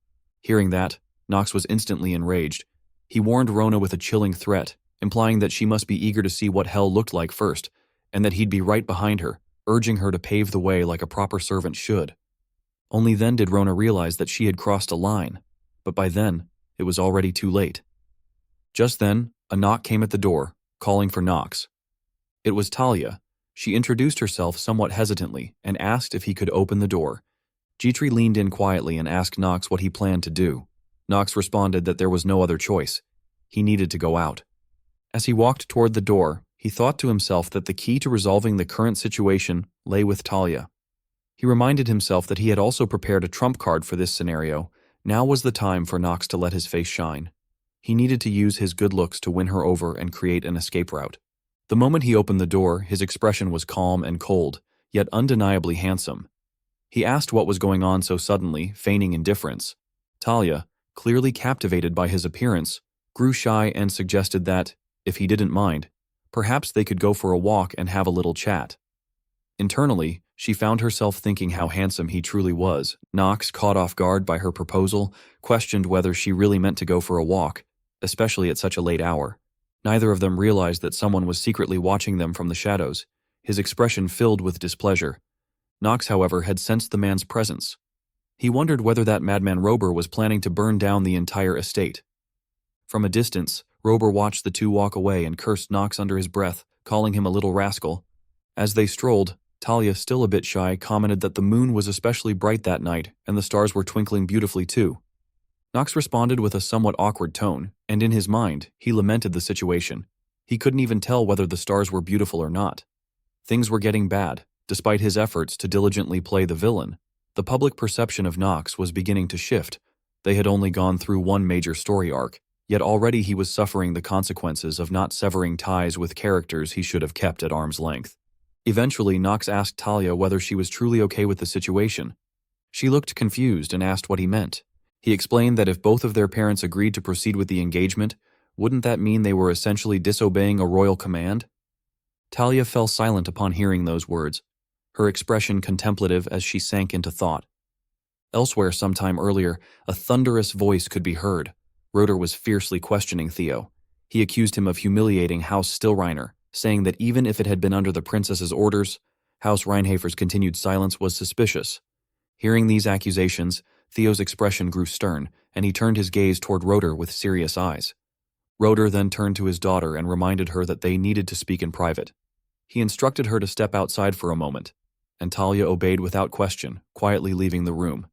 Hearing that, Nox was instantly enraged. He warned Rona with a chilling threat, implying that she must be eager to see what hell looked like first, and that he'd be right behind her, urging her to pave the way like a proper servant should. Only then did Rona realize that she had crossed a line, but by then, it was already too late. Just then, a knock came at the door, calling for Nox. It was Talia. She introduced herself somewhat hesitantly and asked if he could open the door. Jitri leaned in quietly and asked Nox what he planned to do. Nox responded that there was no other choice. He needed to go out. As he walked toward the door, he thought to himself that the key to resolving the current situation lay with Talia. He reminded himself that he had also prepared a trump card for this scenario. Now was the time for Nox to let his face shine. He needed to use his good looks to win her over and create an escape route. The moment he opened the door, his expression was calm and cold, yet undeniably handsome. He asked what was going on so suddenly, feigning indifference. Talia, clearly captivated by his appearance, grew shy and suggested that, if he didn't mind, perhaps they could go for a walk and have a little chat. Internally, She found herself thinking how handsome he truly was. Nox, caught off guard by her proposal, questioned whether she really meant to go for a walk, especially at such a late hour. Neither of them realized that someone was secretly watching them from the shadows, his expression filled with displeasure. Nox, however, had sensed the man's presence. He wondered whether that madman Rober was planning to burn down the entire estate. From a distance, Rober watched the two walk away and cursed Nox under his breath, calling him a little rascal. As they strolled, Talia, still a bit shy, commented that the moon was especially bright that night and the stars were twinkling beautifully too. Nox responded with a somewhat awkward tone, and in his mind, he lamented the situation. He couldn't even tell whether the stars were beautiful or not. Things were getting bad. Despite his efforts to diligently play the villain, the public perception of Nox was beginning to shift. They had only gone through one major story arc, yet already he was suffering the consequences of not severing ties with characters he should have kept at arm's length. Eventually, Nox asked Talia whether she was truly okay with the situation. She looked confused and asked what he meant. He explained that if both of their parents agreed to proceed with the engagement, wouldn't that mean they were essentially disobeying a royal command? Talia fell silent upon hearing those words, her expression contemplative as she sank into thought. Elsewhere sometime earlier, a thunderous voice could be heard. Roder was fiercely questioning Theo. He accused him of humiliating House Stillreiner, saying that even if it had been under the princess's orders, House Reinhafer's continued silence was suspicious. Hearing these accusations, Theo's expression grew stern, and he turned his gaze toward Roder with serious eyes. Roder then turned to his daughter and reminded her that they needed to speak in private. He instructed her to step outside for a moment, and Talia obeyed without question, quietly leaving the room.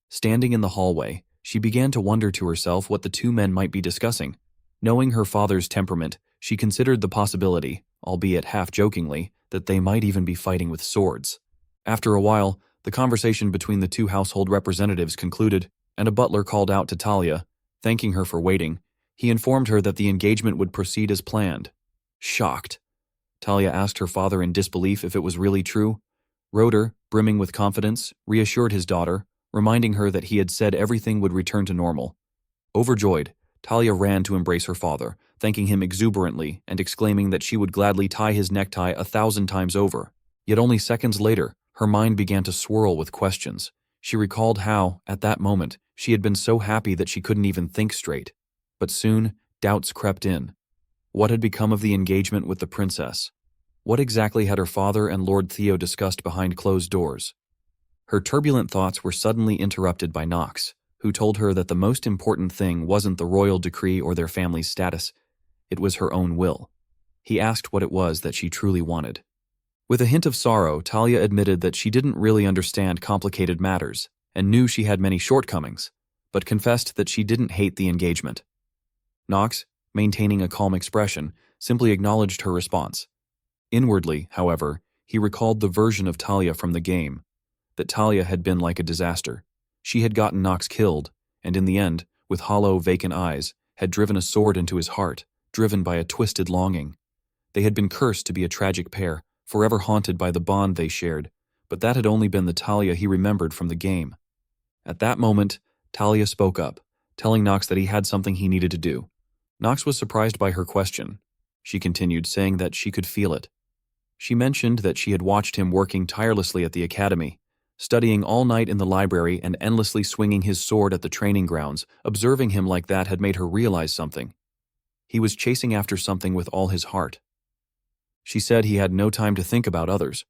Standing in the hallway, she began to wonder to herself what the two men might be discussing. Knowing her father's temperament, she considered the possibility, albeit half-jokingly, that they might even be fighting with swords. After a while, the conversation between the two household representatives concluded, and a butler called out to Talia, thanking her for waiting. He informed her that the engagement would proceed as planned. Shocked, Talia asked her father in disbelief if it was really true. Roder, brimming with confidence, reassured his daughter, reminding her that he had said everything would return to normal. Overjoyed, Talia ran to embrace her father, thanking him exuberantly and exclaiming that she would gladly tie his necktie 1,000 times over. Yet only seconds later, her mind began to swirl with questions. She recalled how, at that moment, she had been so happy that she couldn't even think straight. But soon, doubts crept in. What had become of the engagement with the princess? What exactly had her father and Lord Theo discussed behind closed doors? Her turbulent thoughts were suddenly interrupted by Nox, who told her that the most important thing wasn't the royal decree or their family's status. It was her own will. He asked what it was that she truly wanted. With a hint of sorrow, Talia admitted that she didn't really understand complicated matters and knew she had many shortcomings, but confessed that she didn't hate the engagement. Nox, maintaining a calm expression, simply acknowledged her response. Inwardly, however, he recalled the version of Talia from the game, that Talia had been like a disaster. She had gotten Nox killed, and in the end, with hollow, vacant eyes, had driven a sword into his heart, driven by a twisted longing. They had been cursed to be a tragic pair, forever haunted by the bond they shared, but that had only been the Talia he remembered from the game. At that moment, Talia spoke up, telling Nox that he had something he needed to do. Nox was surprised by her question. She continued, saying that she could feel it. She mentioned that she had watched him working tirelessly at the academy, studying all night in the library and endlessly swinging his sword at the training grounds. Observing him like that had made her realize something. He was chasing after something with all his heart. She said he had no time to think about others,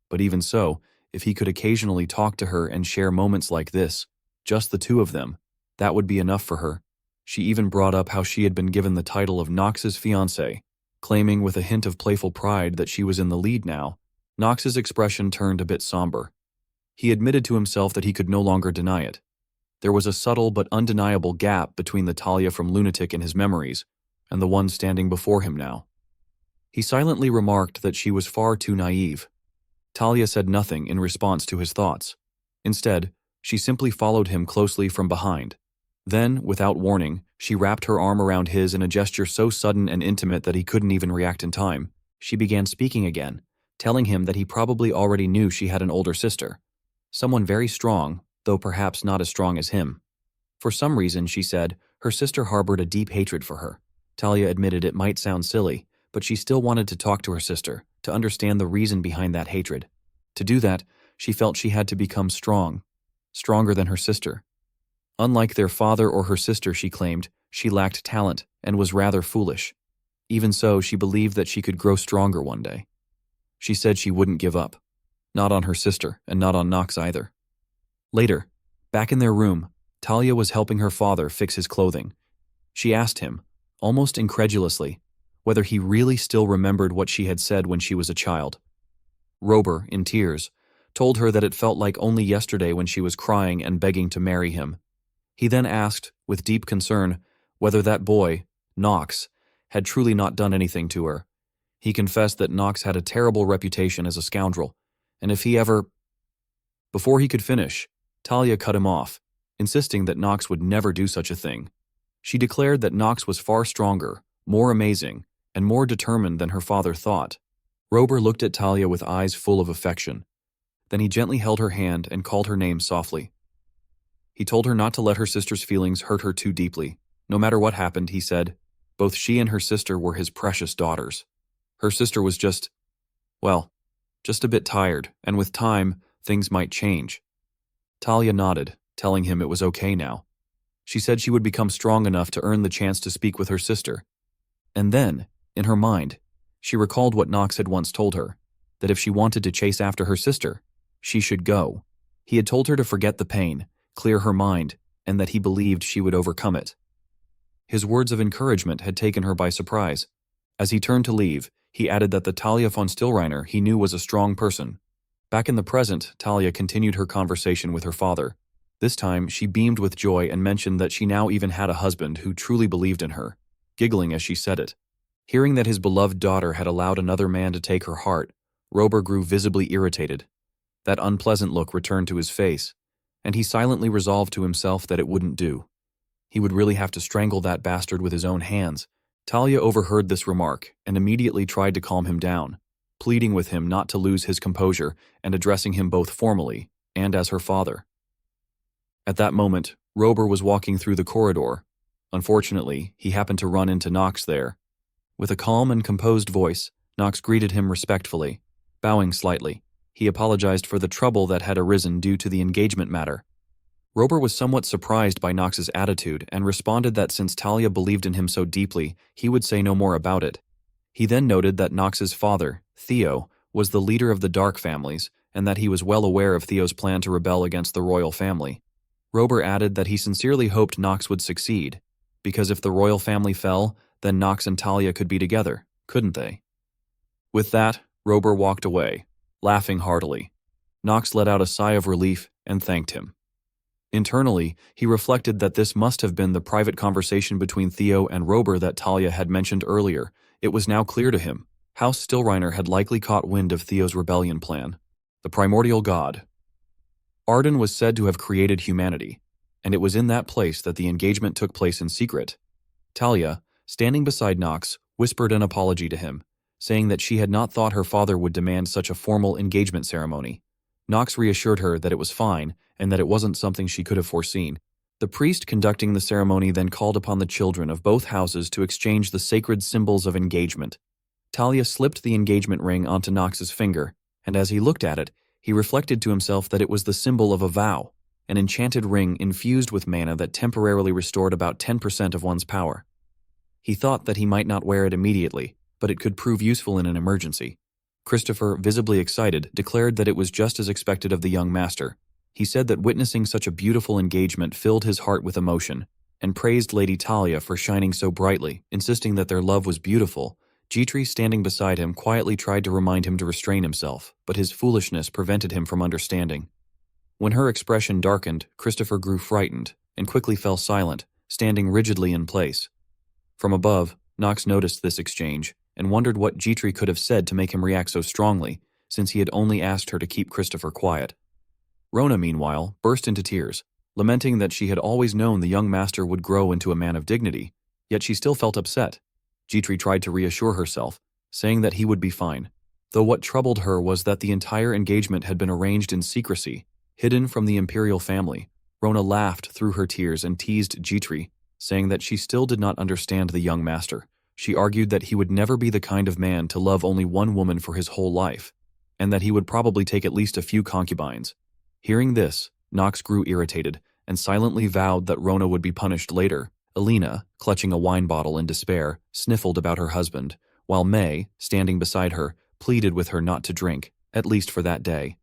but even so, if he could occasionally talk to her and share moments like this, just the two of them, that would be enough for her. She even brought up how she had been given the title of Nox's fiancée, claiming with a hint of playful pride that she was in the lead now. Nox's expression turned a bit somber. He admitted to himself that he could no longer deny it. There was a subtle but undeniable gap between the Talia from Lunatic in his memories and the one standing before him now. He silently remarked that she was far too naive. Talia said nothing in response to his thoughts. Instead, she simply followed him closely from behind. Then, without warning, she wrapped her arm around his in a gesture so sudden and intimate that he couldn't even react in time. She began speaking again, telling him that he probably already knew she had an older sister. Someone very strong, though perhaps not as strong as him. For some reason, she said, her sister harbored a deep hatred for her. Talia admitted it might sound silly, but she still wanted to talk to her sister, to understand the reason behind that hatred. To do that, she felt she had to become strong, stronger than her sister. Unlike their father or her sister, she claimed, she lacked talent and was rather foolish. Even so, she believed that she could grow stronger one day. She said she wouldn't give up. Not on her sister, and not on Nox either. Later, back in their room, Talia was helping her father fix his clothing. She asked him, almost incredulously, whether he really still remembered what she had said when she was a child. Rober, in tears, told her that it felt like only yesterday when she was crying and begging to marry him. He then asked, with deep concern, whether that boy, Nox, had truly not done anything to her. He confessed that Nox had a terrible reputation as a scoundrel, and if he ever... Before he could finish, Talia cut him off, insisting that Nox would never do such a thing. She declared that Nox was far stronger, more amazing, and more determined than her father thought. Rober looked at Talia with eyes full of affection. Then he gently held her hand and called her name softly. He told her not to let her sister's feelings hurt her too deeply. No matter what happened, he said, both she and her sister were his precious daughters. Her sister was just a bit tired, and with time, things might change. Talia nodded, telling him it was okay now. She said she would become strong enough to earn the chance to speak with her sister. And then, in her mind, she recalled what Nox had once told her, that if she wanted to chase after her sister, she should go. He had told her to forget the pain, clear her mind, and that he believed she would overcome it. His words of encouragement had taken her by surprise. As he turned to leave, he added that the Talia von Stillreiner he knew was a strong person. Back in the present, Talia continued her conversation with her father. This time, she beamed with joy and mentioned that she now even had a husband who truly believed in her, giggling as she said it. Hearing that his beloved daughter had allowed another man to take her heart, Rober grew visibly irritated. That unpleasant look returned to his face, and he silently resolved to himself that it wouldn't do. He would really have to strangle that bastard with his own hands. Talia overheard this remark and immediately tried to calm him down, pleading with him not to lose his composure and addressing him both formally and as her father. At that moment, Rober was walking through the corridor. Unfortunately, he happened to run into Nox there. With a calm and composed voice, Nox greeted him respectfully. Bowing slightly, he apologized for the trouble that had arisen due to the engagement matter. Rober was somewhat surprised by Nox's attitude and responded that since Talia believed in him so deeply, he would say no more about it. He then noted that Nox's father, Theo, was the leader of the Dark families and that he was well aware of Theo's plan to rebel against the royal family. Rober added that he sincerely hoped Nox would succeed, because if the royal family fell, then Nox and Talia could be together, couldn't they? With that, Rober walked away, laughing heartily. Nox let out a sigh of relief and thanked him. Internally, he reflected that this must have been the private conversation between Theo and Rober that Talia had mentioned earlier. It was now clear to him. House Stillreiner had likely caught wind of Theo's rebellion plan. The primordial god. Arden was said to have created humanity, and it was in that place that the engagement took place in secret. Talia, standing beside Nox, whispered an apology to him, saying that she had not thought her father would demand such a formal engagement ceremony. Nox reassured her that it was fine and that it wasn't something she could have foreseen. The priest conducting the ceremony then called upon the children of both houses to exchange the sacred symbols of engagement. Talia slipped the engagement ring onto Nox's finger, and as he looked at it, he reflected to himself that it was the symbol of a vow, an enchanted ring infused with mana that temporarily restored about 10% of one's power. He thought that he might not wear it immediately, but it could prove useful in an emergency. Christopher, visibly excited, declared that it was just as expected of the young master. He said that witnessing such a beautiful engagement filled his heart with emotion, and praised Lady Talia for shining so brightly, insisting that their love was beautiful. Jitri, standing beside him, quietly tried to remind him to restrain himself, but his foolishness prevented him from understanding. When her expression darkened, Christopher grew frightened, and quickly fell silent, standing rigidly in place. From above, Nox noticed this exchange, and wondered what Jitri could have said to make him react so strongly, since he had only asked her to keep Christopher quiet. Rona, meanwhile, burst into tears, lamenting that she had always known the young master would grow into a man of dignity, yet she still felt upset. Jitri tried to reassure herself, saying that he would be fine, though what troubled her was that the entire engagement had been arranged in secrecy, hidden from the imperial family. Rona laughed through her tears and teased Jitri, saying that she still did not understand the young master. She argued that he would never be the kind of man to love only one woman for his whole life, and that he would probably take at least a few concubines. Hearing this, Nox grew irritated and silently vowed that Rona would be punished later. Alina, clutching a wine bottle in despair, sniffled about her husband, while May, standing beside her, pleaded with her not to drink, at least for that day.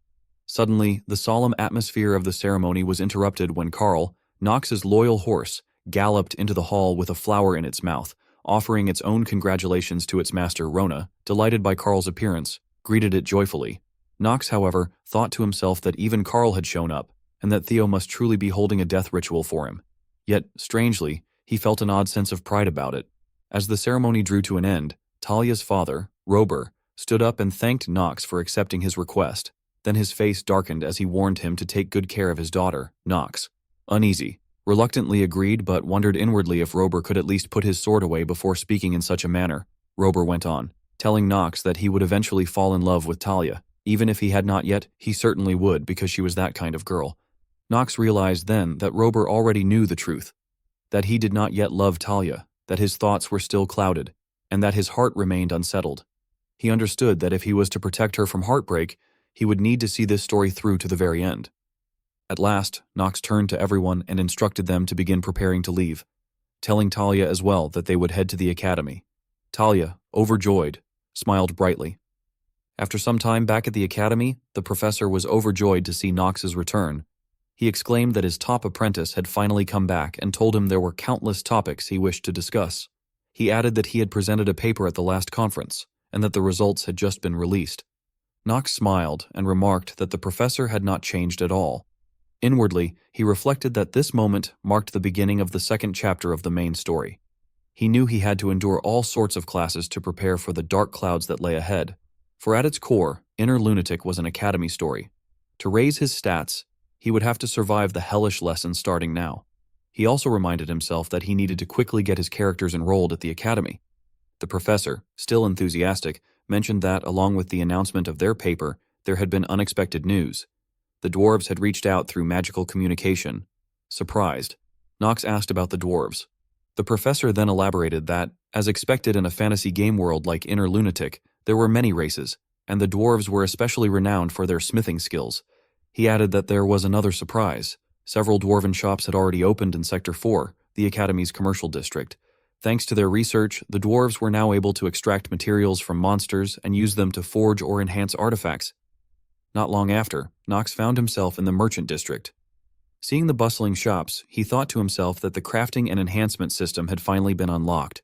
Suddenly, the solemn atmosphere of the ceremony was interrupted when Carl, Nox's loyal horse, galloped into the hall with a flower in its mouth, offering its own congratulations to its master. Rona, delighted by Carl's appearance, greeted it joyfully. Nox, however, thought to himself that even Carl had shown up, and that Theo must truly be holding a death ritual for him. Yet, strangely, he felt an odd sense of pride about it. As the ceremony drew to an end, Talia's father, Rober, stood up and thanked Nox for accepting his request. Then his face darkened as he warned him to take good care of his daughter, Nox. Uneasy, reluctantly agreed but wondered inwardly if Rober could at least put his sword away before speaking in such a manner. Rober went on, telling Nox that he would eventually fall in love with Talia. Even if he had not yet, he certainly would because she was that kind of girl. Nox realized then that Rober already knew the truth, that he did not yet love Talia, that his thoughts were still clouded, and that his heart remained unsettled. He understood that if he was to protect her from heartbreak, he would need to see this story through to the very end. At last, Nox turned to everyone and instructed them to begin preparing to leave, telling Talia as well that they would head to the academy. Talia, overjoyed, smiled brightly. After some time back at the academy, the professor was overjoyed to see Nox's return. He exclaimed that his top apprentice had finally come back and told him there were countless topics he wished to discuss. He added that he had presented a paper at the last conference, and that the results had just been released. Nox smiled and remarked that the professor had not changed at all. Inwardly, he reflected that this moment marked the beginning of the second chapter of the main story. He knew he had to endure all sorts of classes to prepare for the dark clouds that lay ahead. For at its core, Inner Lunatic was an academy story. To raise his stats, he would have to survive the hellish lessons starting now. He also reminded himself that he needed to quickly get his characters enrolled at the academy. The professor, still enthusiastic, mentioned that, along with the announcement of their paper, there had been unexpected news. The dwarves had reached out through magical communication. Surprised, Nox asked about the dwarves. The professor then elaborated that, as expected in a fantasy game world like Inner Lunatic, there were many races, and the dwarves were especially renowned for their smithing skills. He added that there was another surprise. Several dwarven shops had already opened in Sector 4, the Academy's commercial district. Thanks to their research, the dwarves were now able to extract materials from monsters and use them to forge or enhance artifacts. Not long after, Nox found himself in the merchant district. Seeing the bustling shops, he thought to himself that the crafting and enhancement system had finally been unlocked.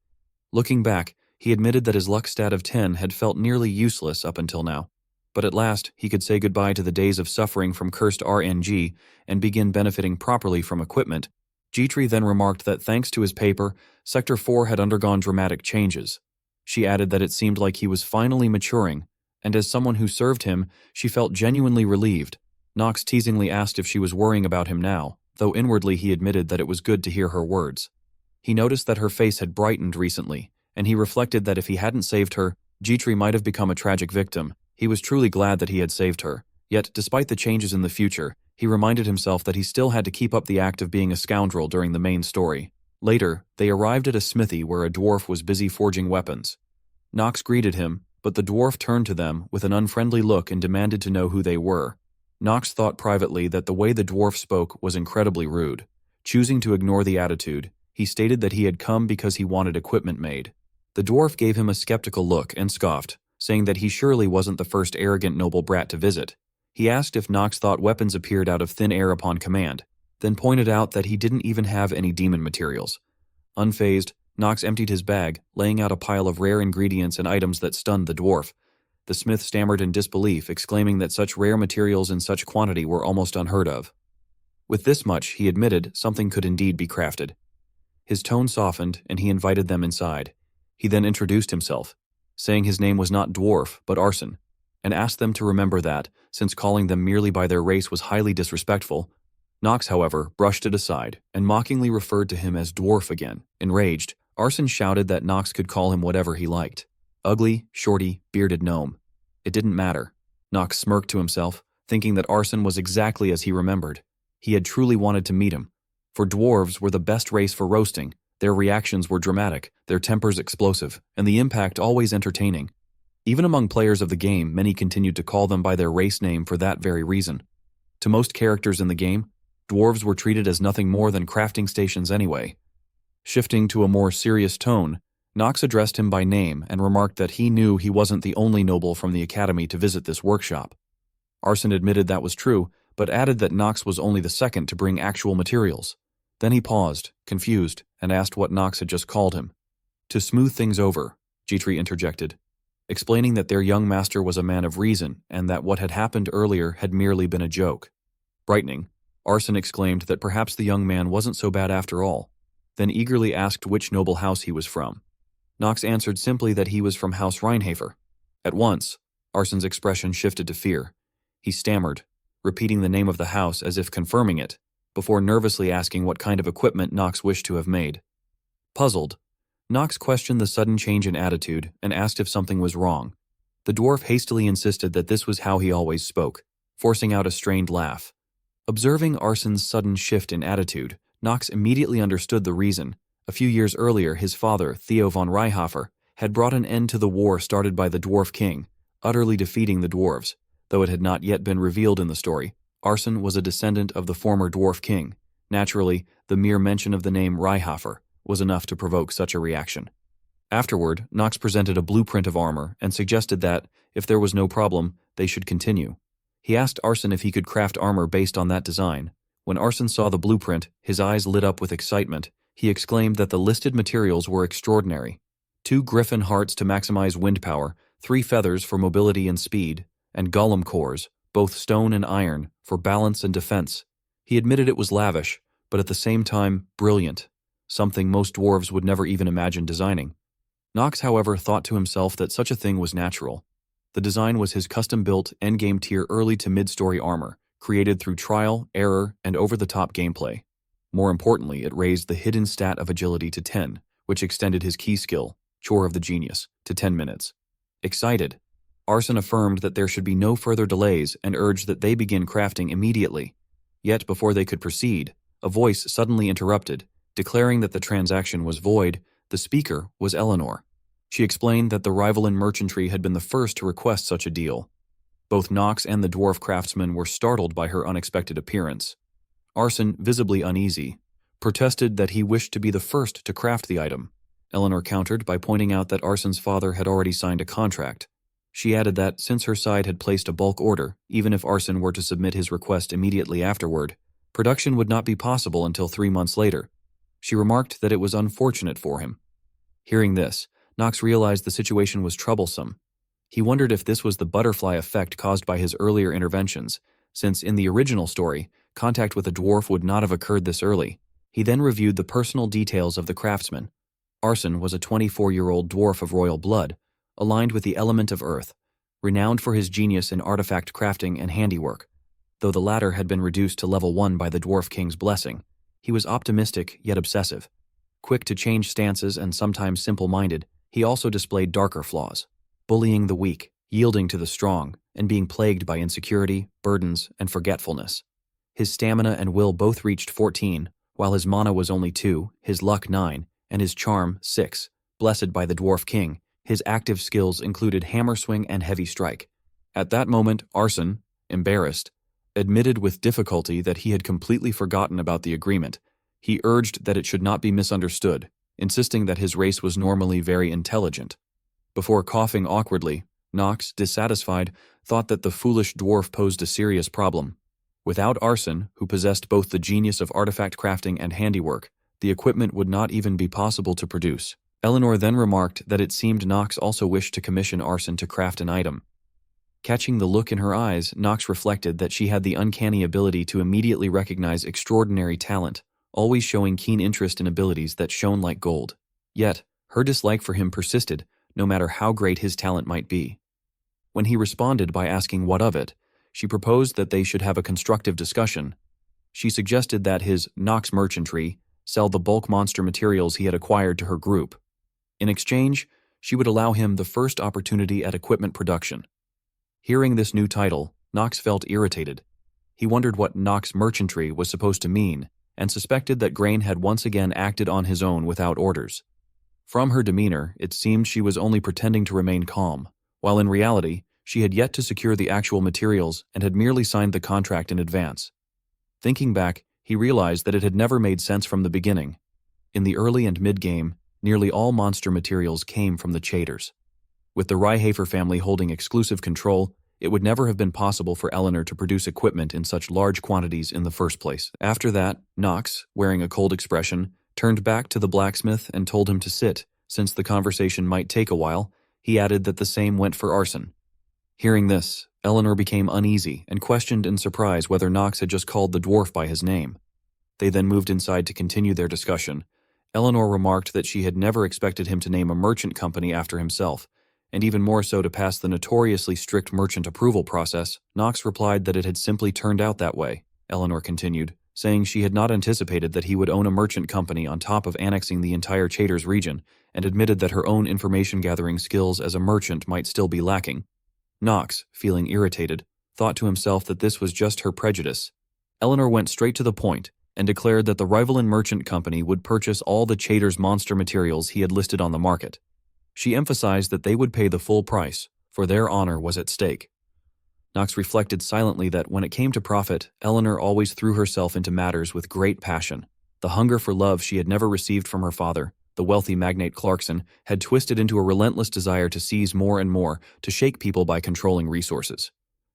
Looking back, he admitted that his luck stat of 10 had felt nearly useless up until now. But at last, he could say goodbye to the days of suffering from cursed RNG and begin benefiting properly from equipment. Gitri then remarked that thanks to his paper, Sector 4 had undergone dramatic changes. She added that it seemed like he was finally maturing, and as someone who served him, she felt genuinely relieved. Nox teasingly asked if she was worrying about him now, though inwardly he admitted that it was good to hear her words. He noticed that her face had brightened recently, and he reflected that if he hadn't saved her, Gitri might have become a tragic victim. He was truly glad that he had saved her. Yet, despite the changes in the future, he reminded himself that he still had to keep up the act of being a scoundrel during the main story. Later, they arrived at a smithy where a dwarf was busy forging weapons. Nox greeted him, but the dwarf turned to them with an unfriendly look and demanded to know who they were. Nox thought privately that the way the dwarf spoke was incredibly rude. Choosing to ignore the attitude, he stated that he had come because he wanted equipment made. The dwarf gave him a skeptical look and scoffed, saying that he surely wasn't the first arrogant noble brat to visit. He asked if Nox thought weapons appeared out of thin air upon command, then pointed out that he didn't even have any demon materials. Unfazed, Nox emptied his bag, laying out a pile of rare ingredients and items that stunned the dwarf. The smith stammered in disbelief, exclaiming that such rare materials in such quantity were almost unheard of. With this much, he admitted something could indeed be crafted. His tone softened, and he invited them inside. He then introduced himself, saying his name was not Dwarf, but Arson, and asked them to remember that, since calling them merely by their race was highly disrespectful. Nox, however, brushed it aside, and mockingly referred to him as Dwarf again. Enraged, Arson shouted that Nox could call him whatever he liked. Ugly, shorty, bearded gnome. It didn't matter. Nox smirked to himself, thinking that Arson was exactly as he remembered. He had truly wanted to meet him. For dwarves were the best race for roasting. Their reactions were dramatic, their tempers explosive, and the impact always entertaining. Even among players of the game, many continued to call them by their race name for that very reason. To most characters in the game, dwarves were treated as nothing more than crafting stations anyway. Shifting to a more serious tone, Nox addressed him by name and remarked that he knew he wasn't the only noble from the academy to visit this workshop. Arson admitted that was true, but added that Nox was only the second to bring actual materials. Then he paused, confused, and asked what Nox had just called him. To smooth things over, Jitri interjected, explaining that their young master was a man of reason and that what had happened earlier had merely been a joke. Brightening, Arson exclaimed that perhaps the young man wasn't so bad after all, then eagerly asked which noble house he was from. Nox answered simply that he was from House Reinhafer. At once, Arson's expression shifted to fear. He stammered, repeating the name of the house as if confirming it, before nervously asking what kind of equipment Nox wished to have made. Puzzled, Nox questioned the sudden change in attitude and asked if something was wrong. The dwarf hastily insisted that this was how he always spoke, forcing out a strained laugh. Observing Arson's sudden shift in attitude, Nox immediately understood the reason. A few years earlier, his father, Theo von Reinhofer, had brought an end to the war started by the Dwarf King, utterly defeating the dwarves. Though it had not yet been revealed in the story, Arson was a descendant of the former Dwarf King. Naturally, the mere mention of the name Reinhofer was enough to provoke such a reaction. Afterward, Nox presented a blueprint of armor and suggested that, if there was no problem, they should continue. He asked Arson if he could craft armor based on that design. When Arson saw the blueprint, his eyes lit up with excitement. He exclaimed that the listed materials were extraordinary. 2 griffin hearts to maximize wind power, 3 feathers for mobility and speed, and golem cores, both stone and iron, for balance and defense. He admitted it was lavish, but at the same time, brilliant, something most dwarves would never even imagine designing. Nox, however, thought to himself that such a thing was natural. The design was his custom-built, endgame tier early to mid-story armor, created through trial, error, and over-the-top gameplay. More importantly, it raised the hidden stat of agility to 10, which extended his key skill, Chore of the Genius, to 10 minutes. Excited, Arson affirmed that there should be no further delays and urged that they begin crafting immediately. Yet before they could proceed, a voice suddenly interrupted, declaring that the transaction was void. The speaker was Eleanor. She explained that the rival in merchantry had been the first to request such a deal. Both Nox and the dwarf craftsman were startled by her unexpected appearance. Arson, visibly uneasy, protested that he wished to be the first to craft the item. Eleanor countered by pointing out that Arson's father had already signed a contract. She added that, since her side had placed a bulk order, even if Arson were to submit his request immediately afterward, production would not be possible until 3 months later. She remarked that it was unfortunate for him. Hearing this, Nox realized the situation was troublesome. He wondered if this was the butterfly effect caused by his earlier interventions, since in the original story, contact with a dwarf would not have occurred this early. He then reviewed the personal details of the craftsman. Arson was a 24-year-old dwarf of royal blood, aligned with the element of earth, renowned for his genius in artifact crafting and handiwork. Though the latter had been reduced to level 1 by the Dwarf King's blessing, he was optimistic yet obsessive. Quick to change stances and sometimes simple-minded, he also displayed darker flaws, bullying the weak, yielding to the strong, and being plagued by insecurity, burdens, and forgetfulness. His stamina and will both reached 14, while his mana was only 2, his luck 9, and his charm 6. Blessed by the Dwarf King, his active skills included hammer swing and heavy strike. At that moment, Arson, embarrassed, admitted with difficulty that he had completely forgotten about the agreement. He urged that it should not be misunderstood, insisting that his race was normally very intelligent. Before coughing awkwardly, Nox, dissatisfied, thought that the foolish dwarf posed a serious problem. Without Arson, who possessed both the genius of artifact crafting and handiwork, the equipment would not even be possible to produce. Eleanor then remarked that it seemed Nox also wished to commission Arson to craft an item. Catching the look in her eyes, Nox reflected that she had the uncanny ability to immediately recognize extraordinary talent, always showing keen interest in abilities that shone like gold. Yet, her dislike for him persisted, no matter how great his talent might be. When he responded by asking what of it, she proposed that they should have a constructive discussion. She suggested that his Nox merchantry sell the bulk monster materials he had acquired to her group. In exchange, she would allow him the first opportunity at equipment production. Hearing this new title, Nox felt irritated. He wondered what Nox merchantry was supposed to mean, and suspected that Grain had once again acted on his own without orders. From her demeanor, it seemed she was only pretending to remain calm, while in reality, she had yet to secure the actual materials and had merely signed the contract in advance. Thinking back, he realized that it had never made sense from the beginning. In the early and mid-game, nearly all monster materials came from the Chaders. With the Riehafer family holding exclusive control, it would never have been possible for Eleanor to produce equipment in such large quantities in the first place. After that, Knox, wearing a cold expression, turned back to the blacksmith and told him to sit. Since the conversation might take a while, he added that the same went for arson. Hearing this, Eleanor became uneasy and questioned in surprise whether Knox had just called the dwarf by his name. They then moved inside to continue their discussion. Eleanor remarked that she had never expected him to name a merchant company after himself, and even more so to pass the notoriously strict merchant approval process. Knox replied that it had simply turned out that way. Eleanor continued, saying she had not anticipated that he would own a merchant company on top of annexing the entire Chaders region, and admitted that her own information-gathering skills as a merchant might still be lacking. Knox, feeling irritated, thought to himself that this was just her prejudice. Eleanor went straight to the point and declared that the Rivalin Merchant Company would purchase all the Chaders monster materials he had listed on the market. She emphasized that they would pay the full price, for their honor was at stake. Knox reflected silently that when it came to profit, Eleanor always threw herself into matters with great passion. The hunger for love she had never received from her father, the wealthy magnate Clarkson, had twisted into a relentless desire to seize more and more, to shake people by controlling resources.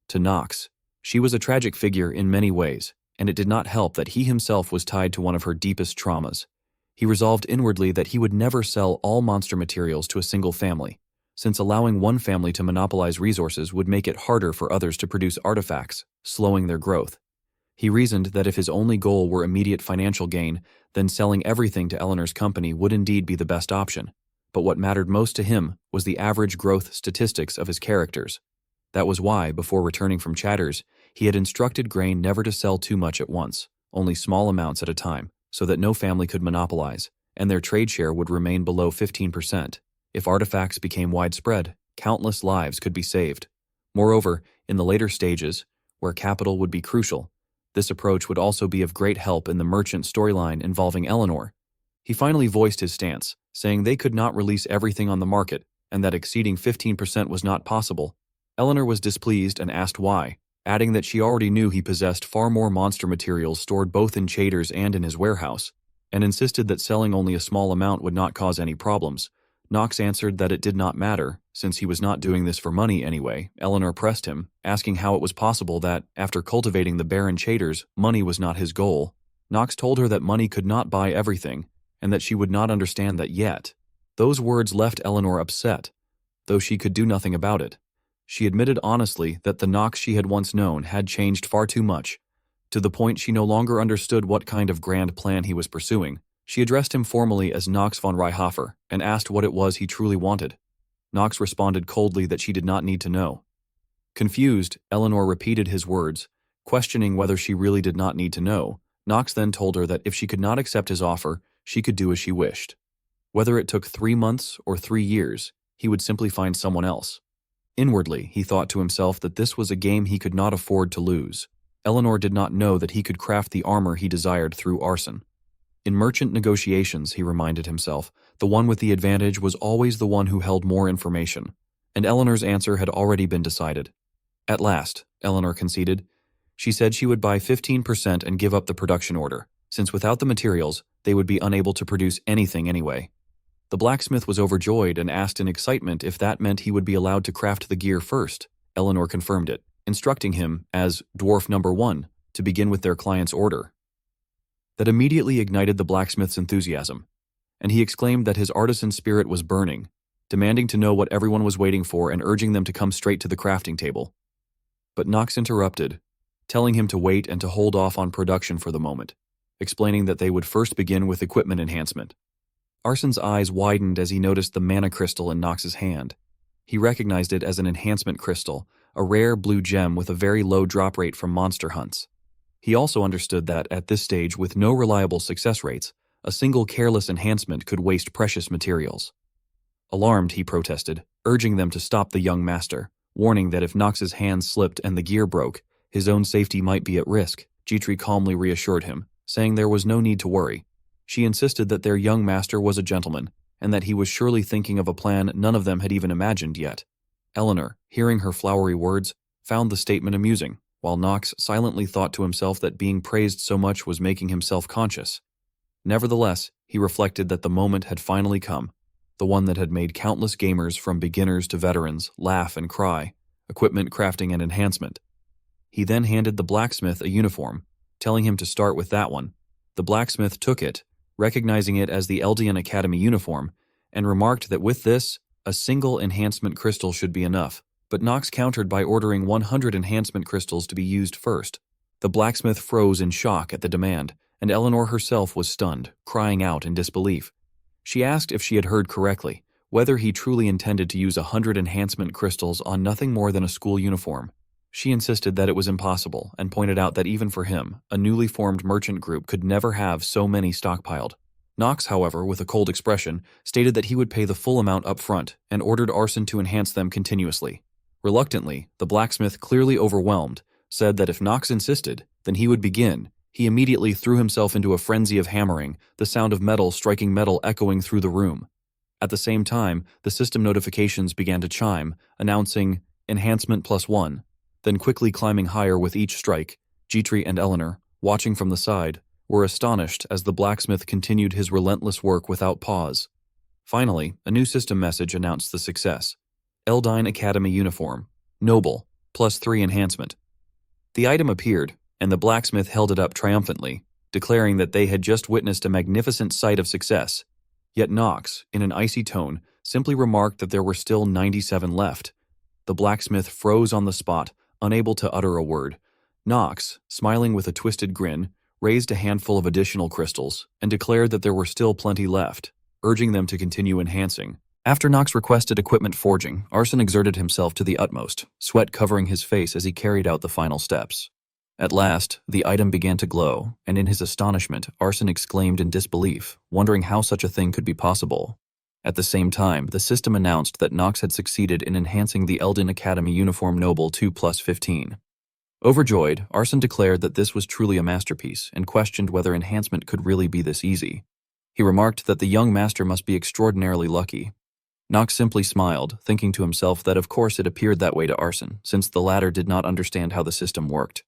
To Knox, she was a tragic figure in many ways, and it did not help that he himself was tied to one of her deepest traumas. He resolved inwardly that he would never sell all monster materials to a single family, since allowing one family to monopolize resources would make it harder for others to produce artifacts, slowing their growth. He reasoned that if his only goal were immediate financial gain, then selling everything to Eleanor's company would indeed be the best option. But what mattered most to him was the average growth statistics of his characters. That was why, before returning from Chaders, he had instructed Grain never to sell too much at once, only small amounts at a time, so that no family could monopolize, and their trade share would remain below 15%. If artifacts became widespread, countless lives could be saved. Moreover, in the later stages, where capital would be crucial, this approach would also be of great help in the merchant storyline involving Eleanor. He finally voiced his stance, saying they could not release everything on the market, and that exceeding 15% was not possible. Eleanor was displeased and asked why, adding that she already knew he possessed far more monster materials stored both in Chaders and in his warehouse, and insisted that selling only a small amount would not cause any problems. Knox answered that it did not matter, since he was not doing this for money anyway. Eleanor pressed him, asking how it was possible that, after cultivating the barren Chaders, money was not his goal. Knox told her that money could not buy everything, and that she would not understand that yet. Those words left Eleanor upset, though she could do nothing about it. She admitted honestly that the Knox she had once known had changed far too much, to the point she no longer understood what kind of grand plan he was pursuing. She addressed him formally as Knox von Riehafer and asked what it was he truly wanted. Knox responded coldly that she did not need to know. Confused, Eleanor repeated his words, questioning whether she really did not need to know. Knox then told her that if she could not accept his offer, she could do as she wished. Whether it took 3 months or 3 years, he would simply find someone else. Inwardly, he thought to himself that this was a game he could not afford to lose. Eleanor did not know that he could craft the armor he desired through arson. In merchant negotiations, he reminded himself, the one with the advantage was always the one who held more information, and Eleanor's answer had already been decided. At last, Eleanor conceded. She said she would buy 15% and give up the production order, since without the materials, they would be unable to produce anything anyway. The blacksmith was overjoyed and asked in excitement if that meant he would be allowed to craft the gear first. Eleanor confirmed it, instructing him, as Dwarf Number 1, to begin with their client's order. That immediately ignited the blacksmith's enthusiasm, and he exclaimed that his artisan spirit was burning, demanding to know what everyone was waiting for and urging them to come straight to the crafting table. But Knox interrupted, telling him to wait and to hold off on production for the moment, explaining that they would first begin with equipment enhancement. Arson's eyes widened as he noticed the mana crystal in Knox's hand. He recognized it as an enhancement crystal, a rare blue gem with a very low drop rate from monster hunts. He also understood that, at this stage, with no reliable success rates, a single careless enhancement could waste precious materials. Alarmed, he protested, urging them to stop the young master, warning that if Knox's hands slipped and the gear broke, his own safety might be at risk. Jitri calmly reassured him, saying there was no need to worry. She insisted that their young master was a gentleman, and that he was surely thinking of a plan none of them had even imagined yet. Eleanor, hearing her flowery words, found the statement amusing, while Knox silently thought to himself that being praised so much was making him self-conscious. Nevertheless, he reflected that the moment had finally come, the one that had made countless gamers from beginners to veterans laugh and cry, equipment crafting and enhancement. He then handed the blacksmith a uniform, telling him to start with that one. The blacksmith took it, recognizing it as the Eldian Academy uniform, and remarked that with this, a single enhancement crystal should be enough, but Knox countered by ordering 100 enhancement crystals to be used first. The blacksmith froze in shock at the demand, and Eleanor herself was stunned, crying out in disbelief. She asked if she had heard correctly, whether he truly intended to use 100 enhancement crystals on nothing more than a school uniform. She insisted that it was impossible, and pointed out that even for him, a newly formed merchant group could never have so many stockpiled. Knox, however, with a cold expression, stated that he would pay the full amount up front, and ordered Arson to enhance them continuously. Reluctantly, the blacksmith, clearly overwhelmed, said that if Knox insisted, then he would begin. He immediately threw himself into a frenzy of hammering, the sound of metal striking metal echoing through the room. At the same time, the system notifications began to chime, announcing enhancement +1. Then quickly climbing higher with each strike, Gitri and Eleanor, watching from the side, were astonished as the blacksmith continued his relentless work without pause. Finally, a new system message announced the success. Eldine Academy uniform, noble, +3 enhancement. The item appeared, and the blacksmith held it up triumphantly, declaring that they had just witnessed a magnificent sight of success. Yet Knox, in an icy tone, simply remarked that there were still 97 left. The blacksmith froze on the spot, unable to utter a word. Knox, smiling with a twisted grin, raised a handful of additional crystals and declared that there were still plenty left, urging them to continue enhancing. After Knox requested equipment forging, Arson exerted himself to the utmost, sweat covering his face as he carried out the final steps. At last, the item began to glow, and in his astonishment, Arson exclaimed in disbelief, wondering how such a thing could be possible. At the same time, the system announced that Knox had succeeded in enhancing the Eldin Academy uniform noble to +15. Overjoyed, Arson declared that this was truly a masterpiece and questioned whether enhancement could really be this easy. He remarked that the young master must be extraordinarily lucky. Knox simply smiled, thinking to himself that of course it appeared that way to Arson, since the latter did not understand how the system worked.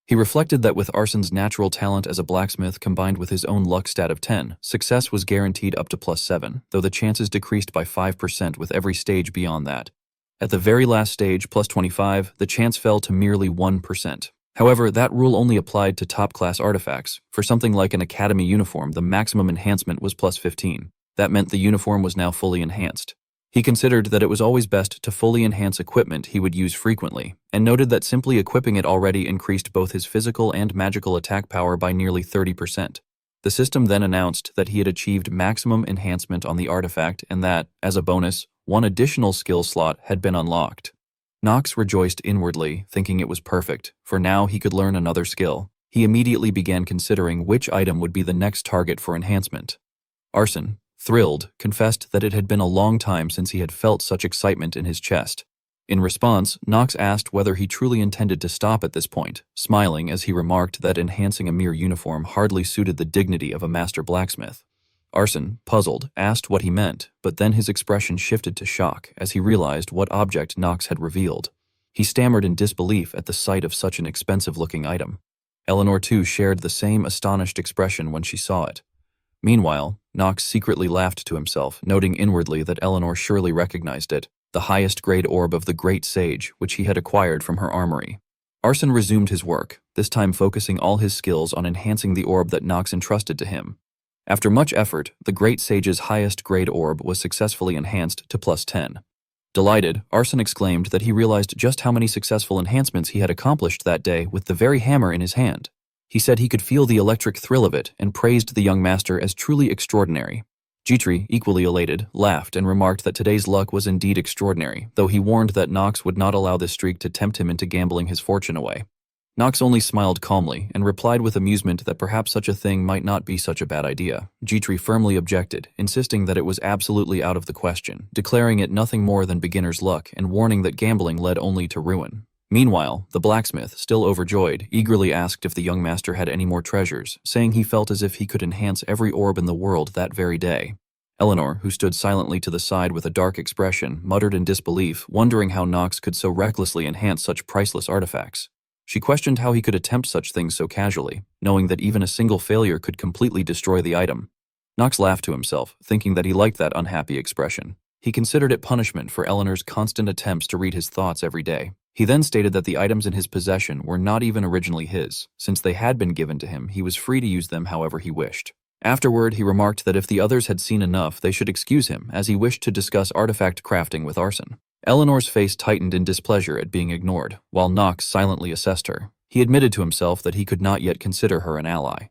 He reflected that with Arson's natural talent as a blacksmith combined with his own luck stat of 10, success was guaranteed up to +7, though the chances decreased by 5% with every stage beyond that. At the very last stage, +25, the chance fell to merely 1%. However, that rule only applied to top-class artifacts. For something like an academy uniform, the maximum enhancement was +15. That meant the uniform was now fully enhanced. He considered that it was always best to fully enhance equipment he would use frequently, and noted that simply equipping it already increased both his physical and magical attack power by nearly 30%. The system then announced that he had achieved maximum enhancement on the artifact and that, as a bonus, one additional skill slot had been unlocked. Knox rejoiced inwardly, thinking it was perfect, for now he could learn another skill. He immediately began considering which item would be the next target for enhancement. Arson, thrilled, confessed that it had been a long time since he had felt such excitement in his chest. In response, Knox asked whether he truly intended to stop at this point, smiling as he remarked that enhancing a mere uniform hardly suited the dignity of a master blacksmith. Arson, puzzled, asked what he meant, but then his expression shifted to shock as he realized what object Knox had revealed. He stammered in disbelief at the sight of such an expensive-looking item. Eleanor, too, shared the same astonished expression when she saw it. Meanwhile, Knox secretly laughed to himself, noting inwardly that Eleanor surely recognized it, the highest-grade orb of the Great Sage, which he had acquired from her armory. Arson resumed his work, this time focusing all his skills on enhancing the orb that Knox entrusted to him. After much effort, the Great Sage's highest-grade orb was successfully enhanced to +10. Delighted, Arson exclaimed that he realized just how many successful enhancements he had accomplished that day with the very hammer in his hand. He said he could feel the electric thrill of it and praised the young master as truly extraordinary. Gitri, equally elated, laughed and remarked that today's luck was indeed extraordinary, though he warned that Knox would not allow this streak to tempt him into gambling his fortune away. Knox only smiled calmly and replied with amusement that perhaps such a thing might not be such a bad idea. Gitri firmly objected, insisting that it was absolutely out of the question, declaring it nothing more than beginner's luck and warning that gambling led only to ruin. Meanwhile, the blacksmith, still overjoyed, eagerly asked if the young master had any more treasures, saying he felt as if he could enhance every orb in the world that very day. Eleanor, who stood silently to the side with a dark expression, muttered in disbelief, wondering how Knox could so recklessly enhance such priceless artifacts. She questioned how he could attempt such things so casually, knowing that even a single failure could completely destroy the item. Knox laughed to himself, thinking that he liked that unhappy expression. He considered it punishment for Eleanor's constant attempts to read his thoughts every day. He then stated that the items in his possession were not even originally his. Since they had been given to him, he was free to use them however he wished. Afterward, he remarked that if the others had seen enough, they should excuse him, as he wished to discuss artifact crafting with Arson. Eleanor's face tightened in displeasure at being ignored, while Knox silently assessed her. He admitted to himself that he could not yet consider her an ally.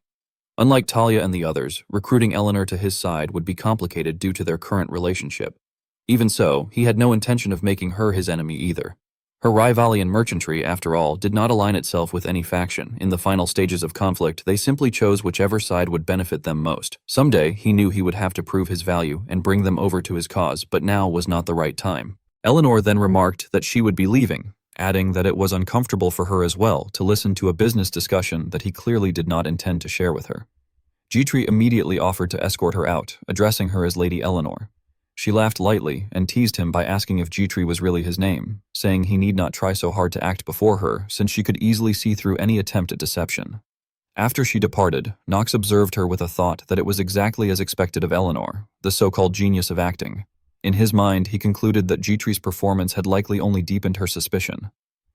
Unlike Talia and the others, recruiting Eleanor to his side would be complicated due to their current relationship. Even so, he had no intention of making her his enemy either. Her rivalry in merchantry, after all, did not align itself with any faction. In the final stages of conflict, they simply chose whichever side would benefit them most. Someday, he knew he would have to prove his value and bring them over to his cause, but now was not the right time. Eleanor then remarked that she would be leaving, adding that it was uncomfortable for her as well to listen to a business discussion that he clearly did not intend to share with her. Gitri immediately offered to escort her out, addressing her as Lady Eleanor. She laughed lightly and teased him by asking if Gitri was really his name, saying he need not try so hard to act before her since she could easily see through any attempt at deception. After she departed, Knox observed her with a thought that it was exactly as expected of Eleanor, the so-called genius of acting. In his mind, he concluded that Gitri's performance had likely only deepened her suspicion.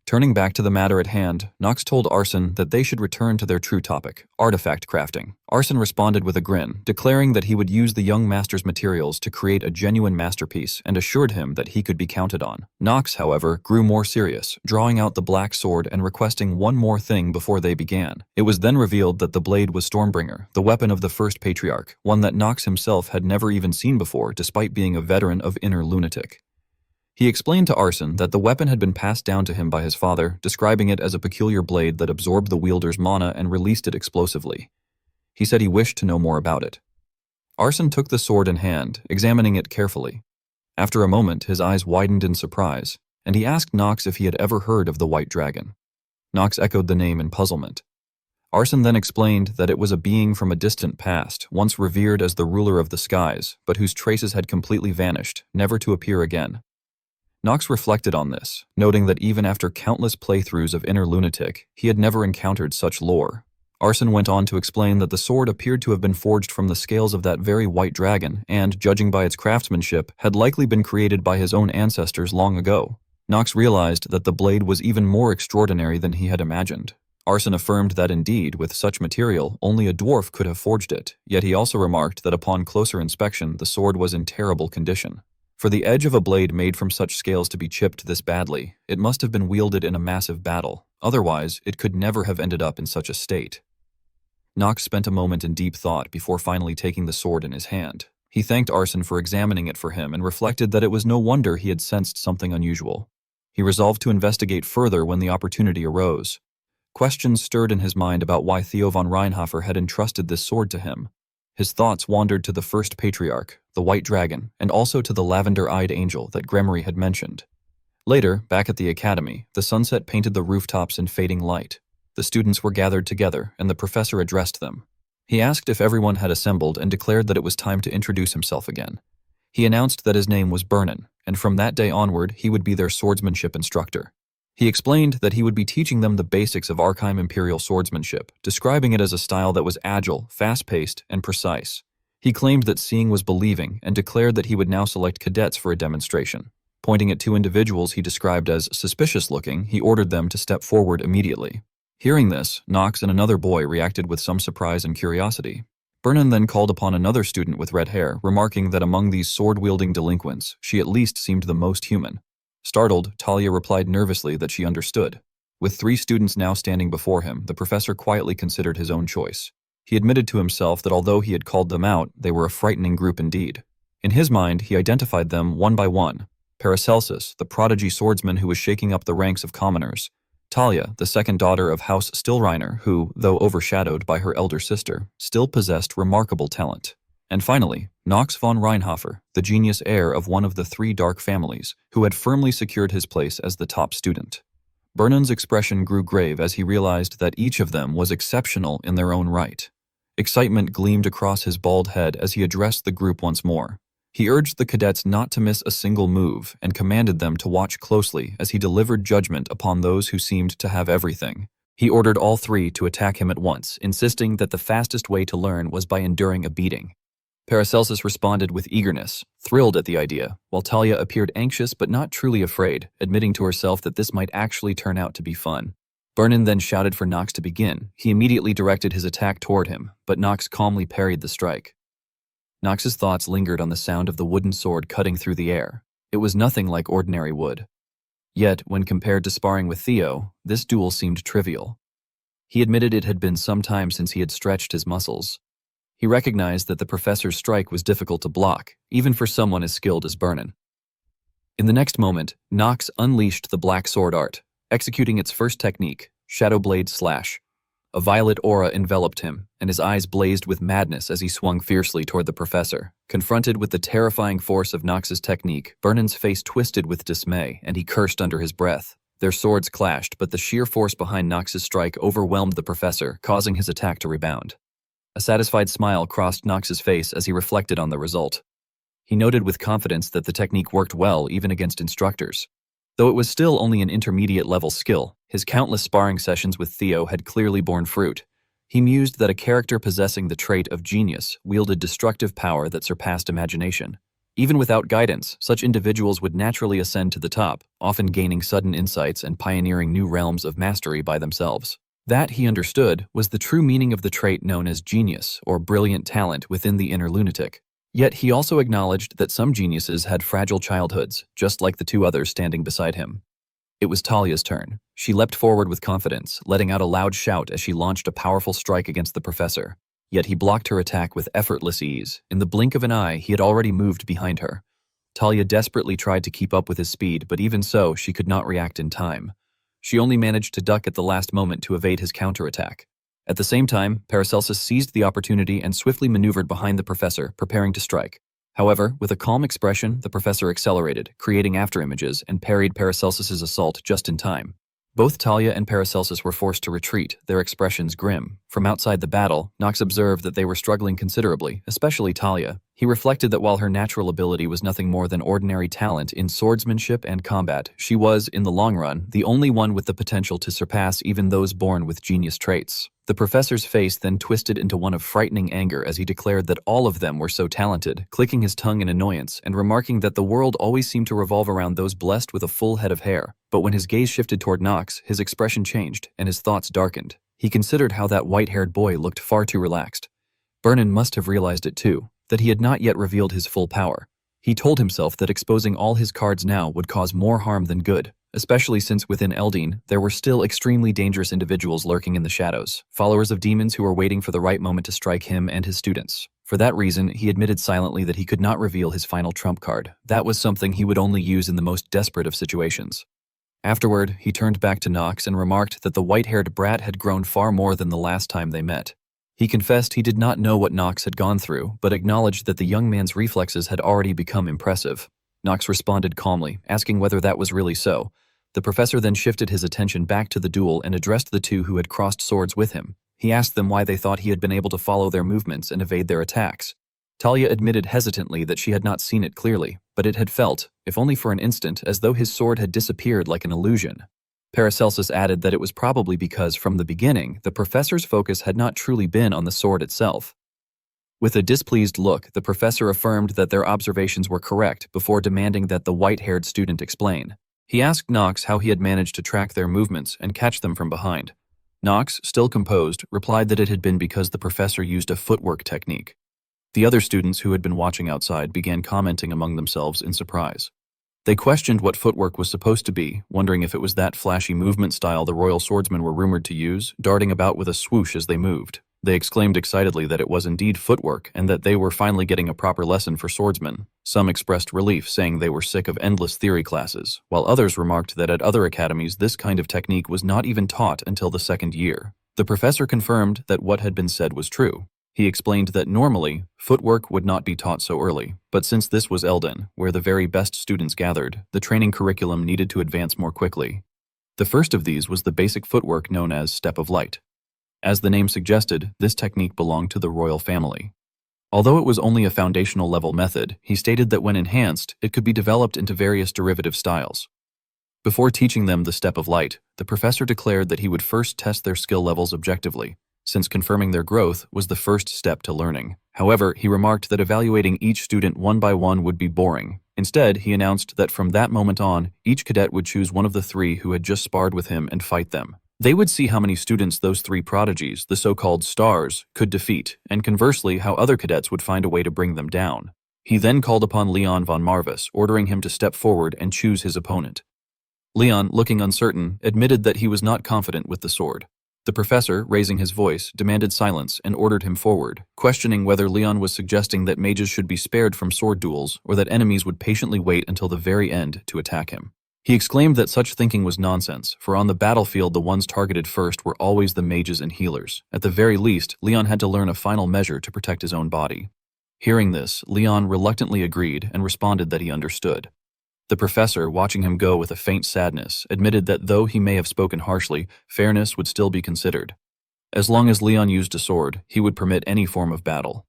Turning back to the matter at hand, Knox told Arson that they should return to their true topic, artifact crafting. Arson responded with a grin, declaring that he would use the young master's materials to create a genuine masterpiece and assured him that he could be counted on. Knox, however, grew more serious, drawing out the black sword and requesting one more thing before they began. It was then revealed that the blade was Stormbringer, the weapon of the first patriarch, one that Knox himself had never even seen before despite being a veteran of inner lunatic. He explained to Arson that the weapon had been passed down to him by his father, describing it as a peculiar blade that absorbed the wielder's mana and released it explosively. He said he wished to know more about it. Arson took the sword in hand, examining it carefully. After a moment, his eyes widened in surprise, and he asked Knox if he had ever heard of the White Dragon. Knox echoed the name in puzzlement. Arson then explained that it was a being from a distant past, once revered as the ruler of the skies, but whose traces had completely vanished, never to appear again. Knox reflected on this, noting that even after countless playthroughs of Inner Lunatic, he had never encountered such lore. Arson went on to explain that the sword appeared to have been forged from the scales of that very white dragon and, judging by its craftsmanship, had likely been created by his own ancestors long ago. Knox realized that the blade was even more extraordinary than he had imagined. Arson affirmed that indeed, with such material, only a dwarf could have forged it, yet he also remarked that upon closer inspection, the sword was in terrible condition. For the edge of a blade made from such scales to be chipped this badly, it must have been wielded in a massive battle. Otherwise, it could never have ended up in such a state. Knox spent a moment in deep thought before finally taking the sword in his hand. He thanked Arson for examining it for him and reflected that it was no wonder he had sensed something unusual. He resolved to investigate further when the opportunity arose. Questions stirred in his mind about why Theo von Reinhofer had entrusted this sword to him. His thoughts wandered to the first patriarch, the White Dragon, and also to the lavender-eyed angel that Gremory had mentioned. Later, back at the academy, the sunset painted the rooftops in fading light. The students were gathered together, and the professor addressed them. He asked if everyone had assembled and declared that it was time to introduce himself again. He announced that his name was Burnin, and from that day onward, he would be their swordsmanship instructor. He explained that he would be teaching them the basics of Archive Imperial swordsmanship, describing it as a style that was agile, fast-paced, and precise. He claimed that seeing was believing and declared that he would now select cadets for a demonstration. Pointing at two individuals he described as suspicious-looking, he ordered them to step forward immediately. Hearing this, Knox and another boy reacted with some surprise and curiosity. Burnin then called upon another student with red hair, remarking that among these sword-wielding delinquents, she at least seemed the most human. Startled, Talia replied nervously that she understood. With 3 students now standing before him, the professor quietly considered his own choice. He admitted to himself that although he had called them out, they were a frightening group indeed. In his mind, he identified them one by one. Paracelsus, the prodigy swordsman who was shaking up the ranks of commoners. Talia, the second daughter of House Stillreiner, who, though overshadowed by her elder sister, still possessed remarkable talent. And finally, Knox von Reinhofer, the genius heir of one of the 3 dark families, who had firmly secured his place as the top student. Burnin's expression grew grave as he realized that each of them was exceptional in their own right. Excitement gleamed across his bald head as he addressed the group once more. He urged the cadets not to miss a single move and commanded them to watch closely as he delivered judgment upon those who seemed to have everything. He ordered all three to attack him at once, insisting that the fastest way to learn was by enduring a beating. Paracelsus responded with eagerness, thrilled at the idea, while Talia appeared anxious but not truly afraid, admitting to herself that this might actually turn out to be fun. Vernon then shouted for Knox to begin. He immediately directed his attack toward him, but Knox calmly parried the strike. Knox's thoughts lingered on the sound of the wooden sword cutting through the air. It was nothing like ordinary wood. Yet, when compared to sparring with Theo, this duel seemed trivial. He admitted it had been some time since he had stretched his muscles. He recognized that the professor's strike was difficult to block, even for someone as skilled as Vernon. In the next moment, Knox unleashed the black sword art, executing its first technique, Shadow Blade Slash. A violet aura enveloped him, and his eyes blazed with madness as he swung fiercely toward the professor. Confronted with the terrifying force of Knox's technique, Vernon's face twisted with dismay, and he cursed under his breath. Their swords clashed, but the sheer force behind Knox's strike overwhelmed the professor, causing his attack to rebound. A satisfied smile crossed Knox's face as he reflected on the result. He noted with confidence that the technique worked well even against instructors. Though it was still only an intermediate-level skill, his countless sparring sessions with Theo had clearly borne fruit. He mused that a character possessing the trait of genius wielded destructive power that surpassed imagination. Even without guidance, such individuals would naturally ascend to the top, often gaining sudden insights and pioneering new realms of mastery by themselves. That, he understood, was the true meaning of the trait known as genius, or brilliant talent within the inner lunatic. Yet he also acknowledged that some geniuses had fragile childhoods, just like the two others standing beside him. It was Talia's turn. She leapt forward with confidence, letting out a loud shout as she launched a powerful strike against the professor. Yet he blocked her attack with effortless ease. In the blink of an eye, he had already moved behind her. Talia desperately tried to keep up with his speed, but even so, she could not react in time. She only managed to duck at the last moment to evade his counterattack. At the same time, Paracelsus seized the opportunity and swiftly maneuvered behind the professor, preparing to strike. However, with a calm expression, the professor accelerated, creating afterimages, and parried Paracelsus's assault just in time. Both Talia and Paracelsus were forced to retreat, their expressions grim. From outside the battle, Knox observed that they were struggling considerably, especially Talia. He reflected that while her natural ability was nothing more than ordinary talent in swordsmanship and combat, she was, in the long run, the only one with the potential to surpass even those born with genius traits. The professor's face then twisted into one of frightening anger as he declared that all of them were so talented, clicking his tongue in annoyance and remarking that the world always seemed to revolve around those blessed with a full head of hair. But when his gaze shifted toward Knox, his expression changed and his thoughts darkened. He considered how that white-haired boy looked far too relaxed. Vernon must have realized it too, that he had not yet revealed his full power. He told himself that exposing all his cards now would cause more harm than good, especially since within Eldine, there were still extremely dangerous individuals lurking in the shadows, followers of demons who were waiting for the right moment to strike him and his students. For that reason, he admitted silently that he could not reveal his final trump card. That was something he would only use in the most desperate of situations. Afterward, he turned back to Knox and remarked that the white-haired brat had grown far more than the last time they met. He confessed he did not know what Knox had gone through, but acknowledged that the young man's reflexes had already become impressive. Knox responded calmly, asking whether that was really so. The professor then shifted his attention back to the duel and addressed the two who had crossed swords with him. He asked them why they thought he had been able to follow their movements and evade their attacks. Talia admitted hesitantly that she had not seen it clearly, but it had felt, if only for an instant, as though his sword had disappeared like an illusion. Paracelsus added that it was probably because, from the beginning, the professor's focus had not truly been on the sword itself. With a displeased look, the professor affirmed that their observations were correct before demanding that the white-haired student explain. He asked Knox how he had managed to track their movements and catch them from behind. Knox, still composed, replied that it had been because the professor used a footwork technique. The other students who had been watching outside began commenting among themselves in surprise. They questioned what footwork was supposed to be, wondering if it was that flashy movement style the royal swordsmen were rumored to use, darting about with a swoosh as they moved. They exclaimed excitedly that it was indeed footwork and that they were finally getting a proper lesson for swordsmen. Some expressed relief, saying they were sick of endless theory classes, while others remarked that at other academies this kind of technique was not even taught until the second year. The professor confirmed that what had been said was true. He explained that normally, footwork would not be taught so early, but since this was Eldin, where the very best students gathered, the training curriculum needed to advance more quickly. The first of these was the basic footwork known as Step of Light. As the name suggested, this technique belonged to the royal family. Although it was only a foundational level method, he stated that when enhanced, it could be developed into various derivative styles. Before teaching them the step of light, the professor declared that he would first test their skill levels objectively, since confirming their growth was the first step to learning. However, he remarked that evaluating each student one by one would be boring. Instead, he announced that from that moment on, each cadet would choose one of the three who had just sparred with him and fight them. They would see how many students those three prodigies, the so-called stars, could defeat, and conversely how other cadets would find a way to bring them down. He then called upon Leon von Marvis, ordering him to step forward and choose his opponent. Leon, looking uncertain, admitted that he was not confident with the sword. The professor, raising his voice, demanded silence and ordered him forward, questioning whether Leon was suggesting that mages should be spared from sword duels or that enemies would patiently wait until the very end to attack him. He exclaimed that such thinking was nonsense, for on the battlefield the ones targeted first were always the mages and healers. At the very least, Leon had to learn a final measure to protect his own body. Hearing this, Leon reluctantly agreed and responded that he understood. The professor, watching him go with a faint sadness, admitted that though he may have spoken harshly, fairness would still be considered. As long as Leon used a sword, he would permit any form of battle.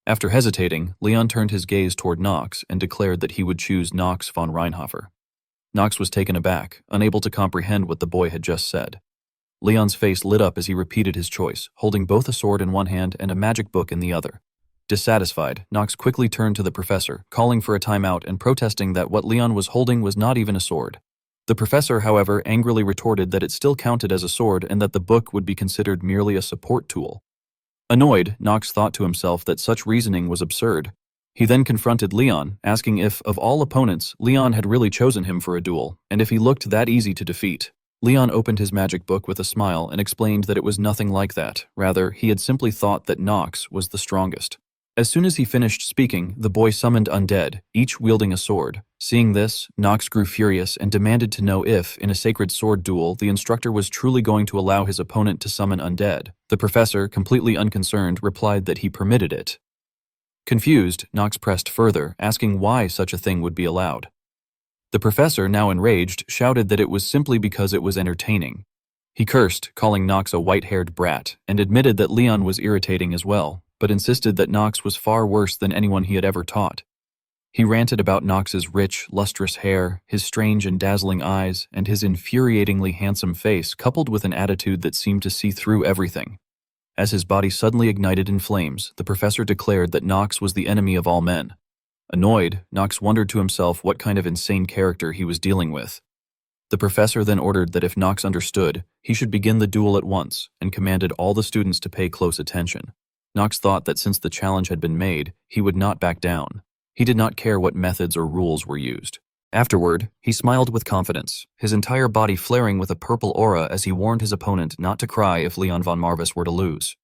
After hesitating, Leon turned his gaze toward Knox and declared that he would choose Knox von Reinhofer. Knox was taken aback, unable to comprehend what the boy had just said. Leon's face lit up as he repeated his choice, holding both a sword in one hand and a magic book in the other. Dissatisfied, Knox quickly turned to the professor, calling for a timeout and protesting that what Leon was holding was not even a sword. The professor, however, angrily retorted that it still counted as a sword and that the book would be considered merely a support tool. Annoyed, Knox thought to himself that such reasoning was absurd. He then confronted Leon, asking if, of all opponents, Leon had really chosen him for a duel, and if he looked that easy to defeat. Leon opened his magic book with a smile and explained that it was nothing like that. Rather, he had simply thought that Knox was the strongest. As soon as he finished speaking, the boy summoned undead, each wielding a sword. Seeing this, Knox grew furious and demanded to know if, in a sacred sword duel, the instructor was truly going to allow his opponent to summon undead. The professor, completely unconcerned, replied that he permitted it. Confused, Knox pressed further, asking why such a thing would be allowed. The professor, now enraged, shouted that it was simply because it was entertaining. He cursed, calling Knox a white-haired brat, and admitted that Leon was irritating as well, but insisted that Knox was far worse than anyone he had ever taught. He ranted about Knox's rich, lustrous hair, his strange and dazzling eyes, and his infuriatingly handsome face, coupled with an attitude that seemed to see through everything. As his body suddenly ignited in flames, the professor declared that Knox was the enemy of all men. Annoyed, Knox wondered to himself what kind of insane character he was dealing with. The professor then ordered that if Knox understood, he should begin the duel at once, and commanded all the students to pay close attention. Knox thought that since the challenge had been made, he would not back down. He did not care what methods or rules were used. Afterward, he smiled with confidence, his entire body flaring with a purple aura as he warned his opponent not to cry if Leon von Marvis were to lose.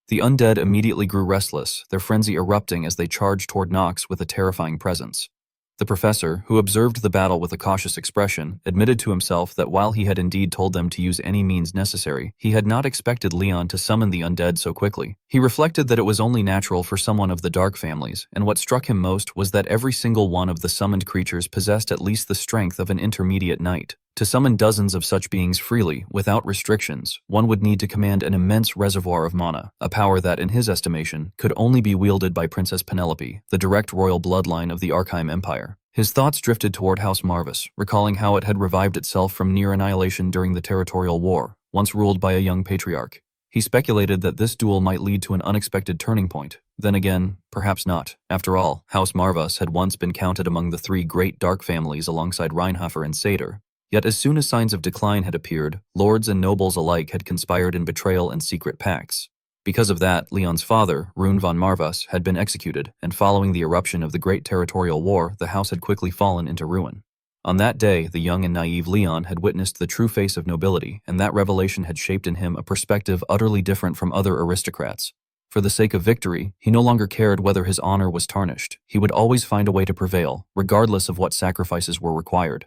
The undead immediately grew restless, their frenzy erupting as they charged toward Knox with a terrifying presence. The professor, who observed the battle with a cautious expression, admitted to himself that while he had indeed told them to use any means necessary, he had not expected Leon to summon the undead so quickly. He reflected that it was only natural for someone of the dark families, and what struck him most was that every single one of the summoned creatures possessed at least the strength of an intermediate knight. To summon dozens of such beings freely, without restrictions, one would need to command an immense reservoir of mana, a power that, in his estimation, could only be wielded by Princess Penelope, the direct royal bloodline of the Arkheim Empire. His thoughts drifted toward House Marvis, recalling how it had revived itself from near annihilation during the Territorial War, once ruled by a young patriarch. He speculated that this duel might lead to an unexpected turning point. Then again, perhaps not. After all, House Marvis had once been counted among the three great dark families alongside Reinhofer and Seder. Yet as soon as signs of decline had appeared, lords and nobles alike had conspired in betrayal and secret pacts. Because of that, Leon's father, Rune von Marvis, had been executed, and following the eruption of the Great Territorial War, the house had quickly fallen into ruin. On that day, the young and naive Leon had witnessed the true face of nobility, and that revelation had shaped in him a perspective utterly different from other aristocrats. For the sake of victory, he no longer cared whether his honor was tarnished. He would always find a way to prevail, regardless of what sacrifices were required.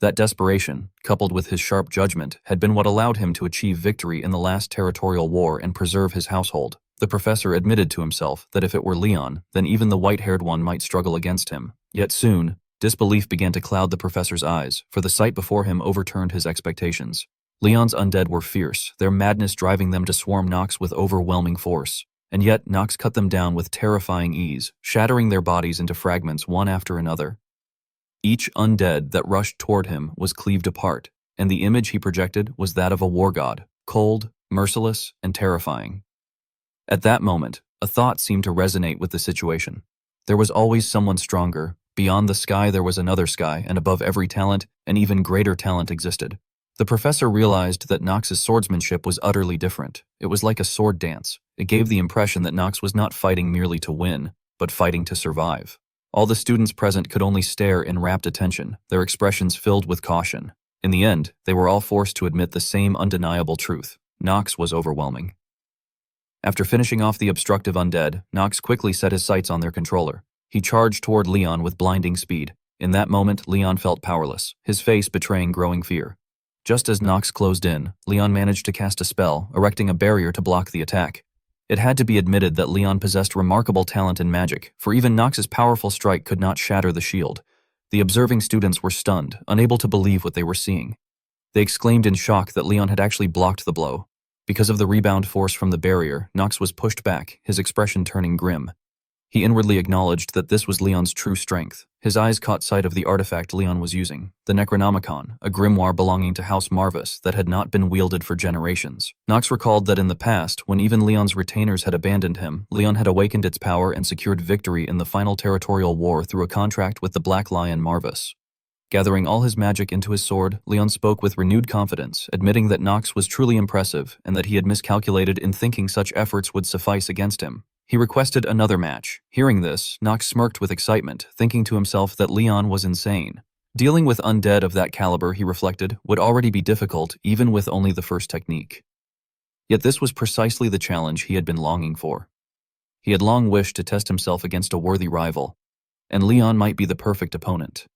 That desperation, coupled with his sharp judgment, had been what allowed him to achieve victory in the last territorial war and preserve his household. The professor admitted to himself that if it were Leon, then even the white-haired one might struggle against him. Yet soon, disbelief began to cloud the professor's eyes, for the sight before him overturned his expectations. Leon's undead were fierce, their madness driving them to swarm Knox with overwhelming force. and yet Nox cut them down with terrifying ease, shattering their bodies into fragments one after another. Each undead that rushed toward him was cleaved apart, and the image he projected was that of a war god, cold, merciless, and terrifying. At that moment, a thought seemed to resonate with the situation. There was always someone stronger. Beyond the sky there was another sky, and above every talent, an even greater talent existed. The professor realized that Nox's swordsmanship was utterly different. It was like a sword dance. It gave the impression that Nox was not fighting merely to win, but fighting to survive. All the students present could only stare in rapt attention, their expressions filled with caution. In the end, they were all forced to admit the same undeniable truth. Nox was overwhelming. After finishing off the obstructive undead, Nox quickly set his sights on their controller. He charged toward Leon with blinding speed. In that moment, Leon felt powerless, his face betraying growing fear. Just as Nox closed in, Leon managed to cast a spell, erecting a barrier to block the attack. It had to be admitted that Leon possessed remarkable talent in magic, for even Nox's powerful strike could not shatter the shield. The observing students were stunned, unable to believe what they were seeing. They exclaimed in shock that Leon had actually blocked the blow. Because of the rebound force from the barrier, Nox was pushed back, his expression turning grim. He inwardly acknowledged that this was Leon's true strength. His eyes caught sight of the artifact Leon was using, the Necronomicon, a grimoire belonging to House Marvis that had not been wielded for generations. Nox recalled that in the past, when even Leon's retainers had abandoned him, Leon had awakened its power and secured victory in the final territorial war through a contract with the Black Lion Marvis. Gathering all his magic into his sword, Leon spoke with renewed confidence, admitting that Nox was truly impressive and that he had miscalculated in thinking such efforts would suffice against him. He requested another match. Hearing this, Nox smirked with excitement, thinking to himself that Leon was insane. Dealing with undead of that caliber, he reflected, would already be difficult even with only the first technique. Yet this was precisely the challenge he had been longing for. He had long wished to test himself against a worthy rival, and Leon might be the perfect opponent.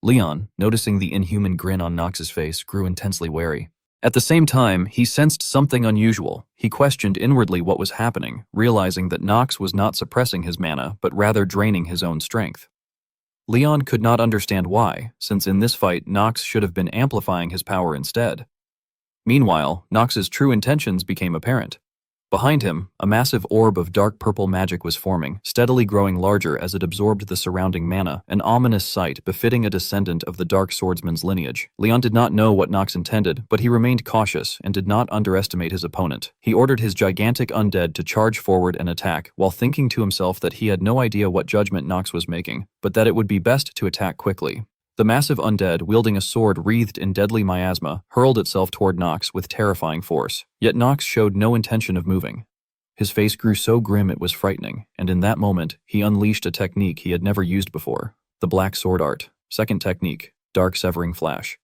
Leon, noticing the inhuman grin on Nox's face, grew intensely wary. At the same time, he sensed something unusual. He questioned inwardly what was happening, realizing that Nox was not suppressing his mana, but rather draining his own strength. Leon could not understand why, since in this fight Nox should have been amplifying his power instead. Meanwhile, Nox's true intentions became apparent. Behind him, a massive orb of dark purple magic was forming, steadily growing larger as it absorbed the surrounding mana, an ominous sight befitting a descendant of the Dark Swordsman's lineage. Leon did not know what Nox intended, but he remained cautious and did not underestimate his opponent. He ordered his gigantic undead to charge forward and attack, while thinking to himself that he had no idea what judgment Nox was making, but that it would be best to attack quickly. The massive undead, wielding a sword wreathed in deadly miasma, hurled itself toward Nox with terrifying force. Yet Nox showed no intention of moving. His face grew so grim it was frightening, and in that moment, he unleashed a technique he had never used before. The Black Sword Art. Second technique, Dark Severing Flash.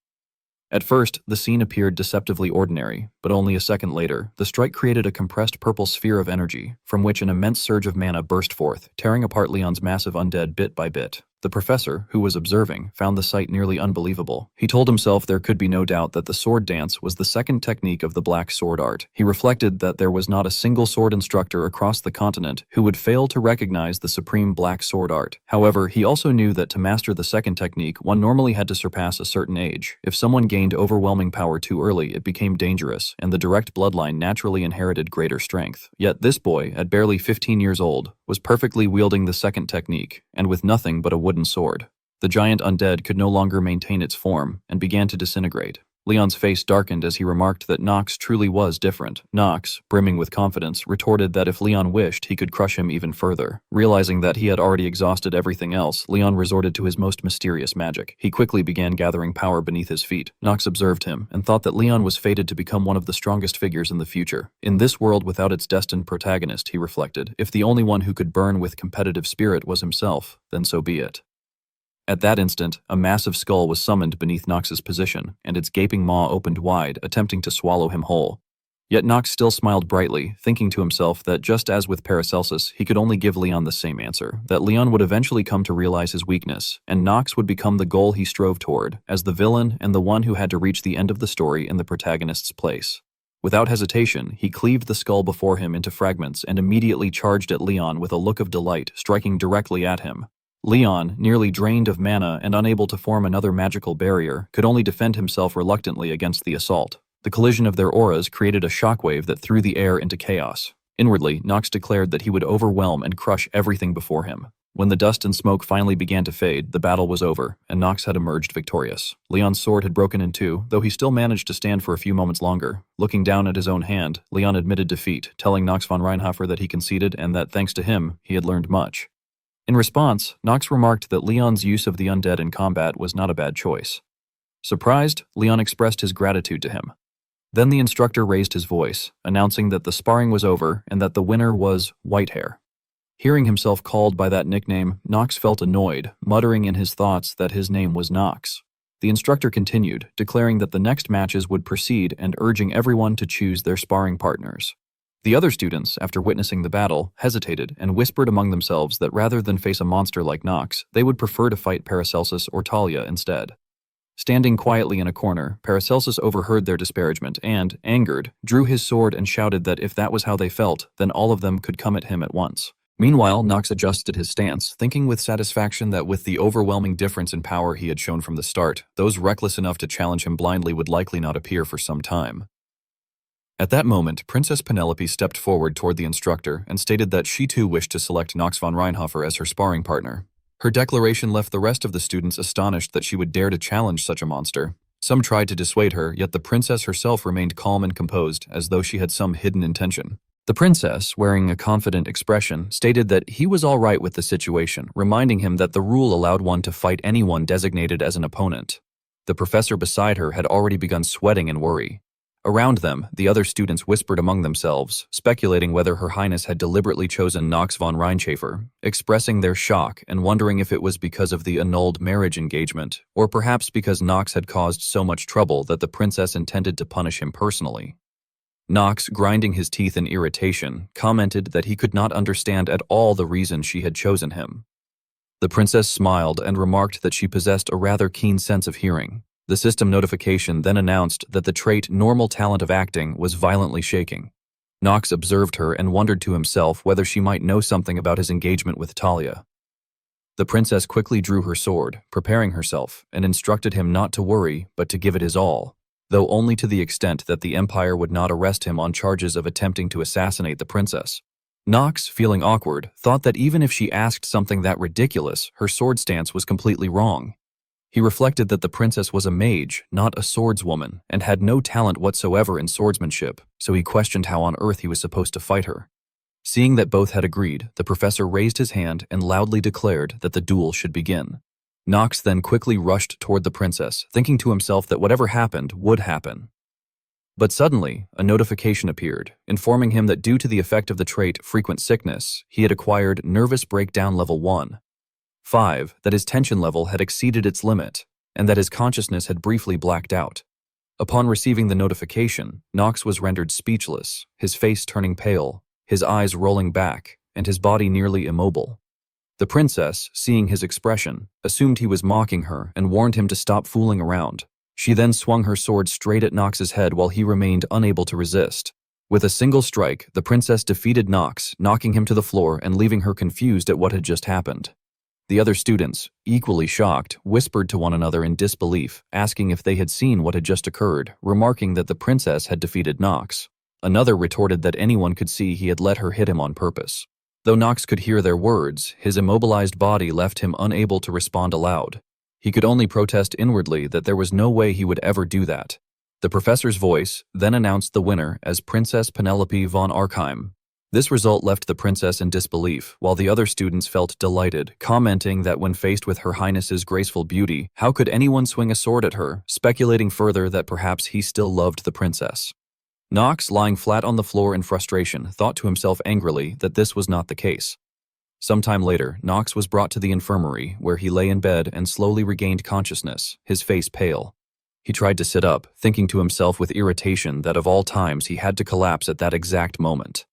At first, the scene appeared deceptively ordinary, but only a second later, the strike created a compressed purple sphere of energy, from which an immense surge of mana burst forth, tearing apart Leon's massive undead bit by bit. The professor, who was observing, found the sight nearly unbelievable. He told himself there could be no doubt that the sword dance was the second technique of the Black Sword Art. He reflected that there was not a single sword instructor across the continent who would fail to recognize the supreme Black Sword Art. However, he also knew that to master the second technique, one normally had to surpass a certain age. If someone gained overwhelming power too early, it became dangerous, and the direct bloodline naturally inherited greater strength. Yet this boy, at barely 15 years old, was perfectly wielding the second technique, and with nothing but a wooden sword. The giant undead could no longer maintain its form and began to disintegrate. Leon's face darkened as he remarked that Nox truly was different. Nox, brimming with confidence, retorted that if Leon wished, he could crush him even further. Realizing that he had already exhausted everything else, Leon resorted to his most mysterious magic. He quickly began gathering power beneath his feet. Nox observed him and thought that Leon was fated to become one of the strongest figures in the future. In this world without its destined protagonist, he reflected, if the only one who could burn with competitive spirit was himself, then so be it. At that instant, a massive skull was summoned beneath Nox's position, and its gaping maw opened wide, attempting to swallow him whole. Yet Nox still smiled brightly, thinking to himself that just as with Paracelsus, he could only give Leon the same answer, that Leon would eventually come to realize his weakness, and Nox would become the goal he strove toward, as the villain and the one who had to reach the end of the story in the protagonist's place. Without hesitation, he cleaved the skull before him into fragments and immediately charged at Leon with a look of delight, striking directly at him. Leon, nearly drained of mana and unable to form another magical barrier, could only defend himself reluctantly against the assault. The collision of their auras created a shockwave that threw the air into chaos. Inwardly, Nox declared that he would overwhelm and crush everything before him. When the dust and smoke finally began to fade, the battle was over, and Nox had emerged victorious. Leon's sword had broken in two, though he still managed to stand for a few moments longer. Looking down at his own hand, Leon admitted defeat, telling Nox von Reinhofer that he conceded and that, thanks to him, he had learned much. In response, Nox remarked that Leon's use of the undead in combat was not a bad choice. Surprised, Leon expressed his gratitude to him. Then the instructor raised his voice, announcing that the sparring was over and that the winner was Whitehair. Hearing himself called by that nickname, Nox felt annoyed, muttering in his thoughts that his name was Nox. The instructor continued, declaring that the next matches would proceed and urging everyone to choose their sparring partners. The other students, after witnessing the battle, hesitated and whispered among themselves that rather than face a monster like Nox, they would prefer to fight Paracelsus or Talia instead. Standing quietly in a corner, Paracelsus overheard their disparagement and, angered, drew his sword and shouted that if that was how they felt, then all of them could come at him at once. Meanwhile, Nox adjusted his stance, thinking with satisfaction that with the overwhelming difference in power he had shown from the start, those reckless enough to challenge him blindly would likely not appear for some time. At that moment, Princess Penelope stepped forward toward the instructor and stated that she too wished to select Nox von Reinhofer as her sparring partner. Her declaration left the rest of the students astonished that she would dare to challenge such a monster. Some tried to dissuade her, yet the princess herself remained calm and composed, as though she had some hidden intention. The princess, wearing a confident expression, stated that he was all right with the situation, reminding him that the rule allowed one to fight anyone designated as an opponent. The professor beside her had already begun sweating in worry. Around them, the other students whispered among themselves, speculating whether Her Highness had deliberately chosen Nox von Reinhofer, expressing their shock and wondering if it was because of the annulled marriage engagement, or perhaps because Nox had caused so much trouble that the princess intended to punish him personally. Nox, grinding his teeth in irritation, commented that he could not understand at all the reason she had chosen him. The princess smiled and remarked that she possessed a rather keen sense of hearing. The system notification then announced that the trait normal talent of acting was violently shaking. Nox observed her and wondered to himself whether she might know something about his engagement with Talia. The princess quickly drew her sword, preparing herself, and instructed him not to worry but to give it his all, though only to the extent that the Empire would not arrest him on charges of attempting to assassinate the princess. Nox, feeling awkward, thought that even if she asked something that ridiculous, her sword stance was completely wrong. He reflected that the princess was a mage, not a swordswoman, and had no talent whatsoever in swordsmanship, so he questioned how on earth he was supposed to fight her. Seeing that both had agreed, the professor raised his hand and loudly declared that the duel should begin. Nox then quickly rushed toward the princess, thinking to himself that whatever happened would happen. But suddenly, a notification appeared, informing him that due to the effect of the trait frequent sickness, he had acquired nervous breakdown level 1. 5, that his tension level had exceeded its limit, and that his consciousness had briefly blacked out. Upon receiving the notification, Nox was rendered speechless, his face turning pale, his eyes rolling back, and his body nearly immobile. The princess, seeing his expression, assumed he was mocking her and warned him to stop fooling around. She then swung her sword straight at Nox's head while he remained unable to resist. With a single strike, the princess defeated Nox, knocking him to the floor and leaving her confused at what had just happened. The other students, equally shocked, whispered to one another in disbelief, asking if they had seen what had just occurred, remarking that the princess had defeated Nox. Another retorted that anyone could see he had let her hit him on purpose. Though Nox could hear their words, his immobilized body left him unable to respond aloud. He could only protest inwardly that there was no way he would ever do that. The professor's voice then announced the winner as Princess Penelope von Arkheim. This result left the princess in disbelief, while the other students felt delighted, commenting that when faced with Her Highness's graceful beauty, how could anyone swing a sword at her, speculating further that perhaps he still loved the princess. Nox, lying flat on the floor in frustration, thought to himself angrily that this was not the case. Sometime later, Nox was brought to the infirmary, where he lay in bed and slowly regained consciousness, his face pale. He tried to sit up, thinking to himself with irritation that of all times he had to collapse at that exact moment.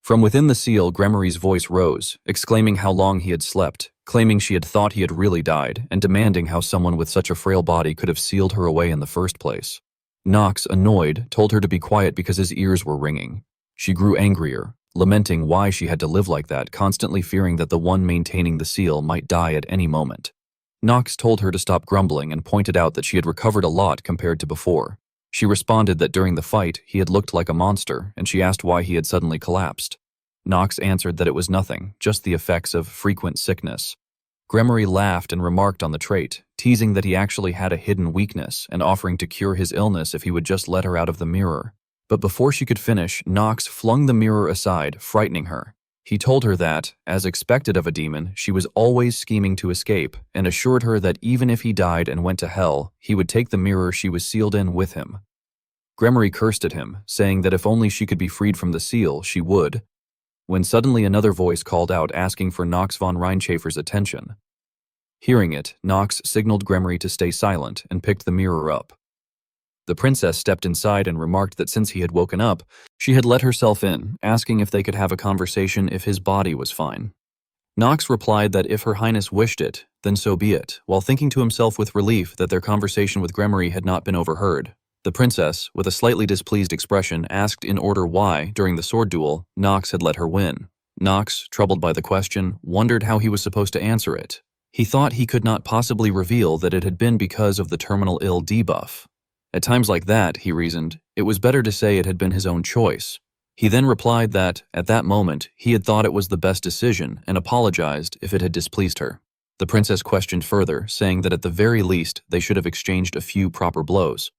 From within the seal, Gremory's voice rose, exclaiming how long he had slept, claiming she had thought he had really died, and demanding how someone with such a frail body could have sealed her away in the first place. Nox, annoyed, told her to be quiet because his ears were ringing. She grew angrier, lamenting why she had to live like that, constantly fearing that the one maintaining the seal might die at any moment. Nox told her to stop grumbling and pointed out that she had recovered a lot compared to before. She responded that during the fight, he had looked like a monster, and she asked why he had suddenly collapsed. Knox answered that it was nothing, just the effects of frequent sickness. Gremory laughed and remarked on the trait, teasing that he actually had a hidden weakness and offering to cure his illness if he would just let her out of the mirror. But before she could finish, Knox flung the mirror aside, frightening her. He told her that, as expected of a demon, she was always scheming to escape, and assured her that even if he died and went to hell, he would take the mirror she was sealed in with him. Gremory cursed at him, saying that if only she could be freed from the seal, she would, when suddenly another voice called out asking for Knox von Reinschäfer's attention. Hearing it, Knox signaled Gremory to stay silent and picked the mirror up. The princess stepped inside and remarked that since he had woken up, she had let herself in, asking if they could have a conversation if his body was fine. Knox replied that if Her Highness wished it, then so be it, while thinking to himself with relief that their conversation with Gremory had not been overheard. The princess, with a slightly displeased expression, asked in order why, during the sword duel, Knox had let her win. Knox, troubled by the question, wondered how he was supposed to answer it. He thought he could not possibly reveal that it had been because of the terminal ill debuff. At times like that, he reasoned, it was better to say it had been his own choice. He then replied that, at that moment, he had thought it was the best decision and apologized if it had displeased her. The princess questioned further, saying that at the very least they should have exchanged a few proper blows.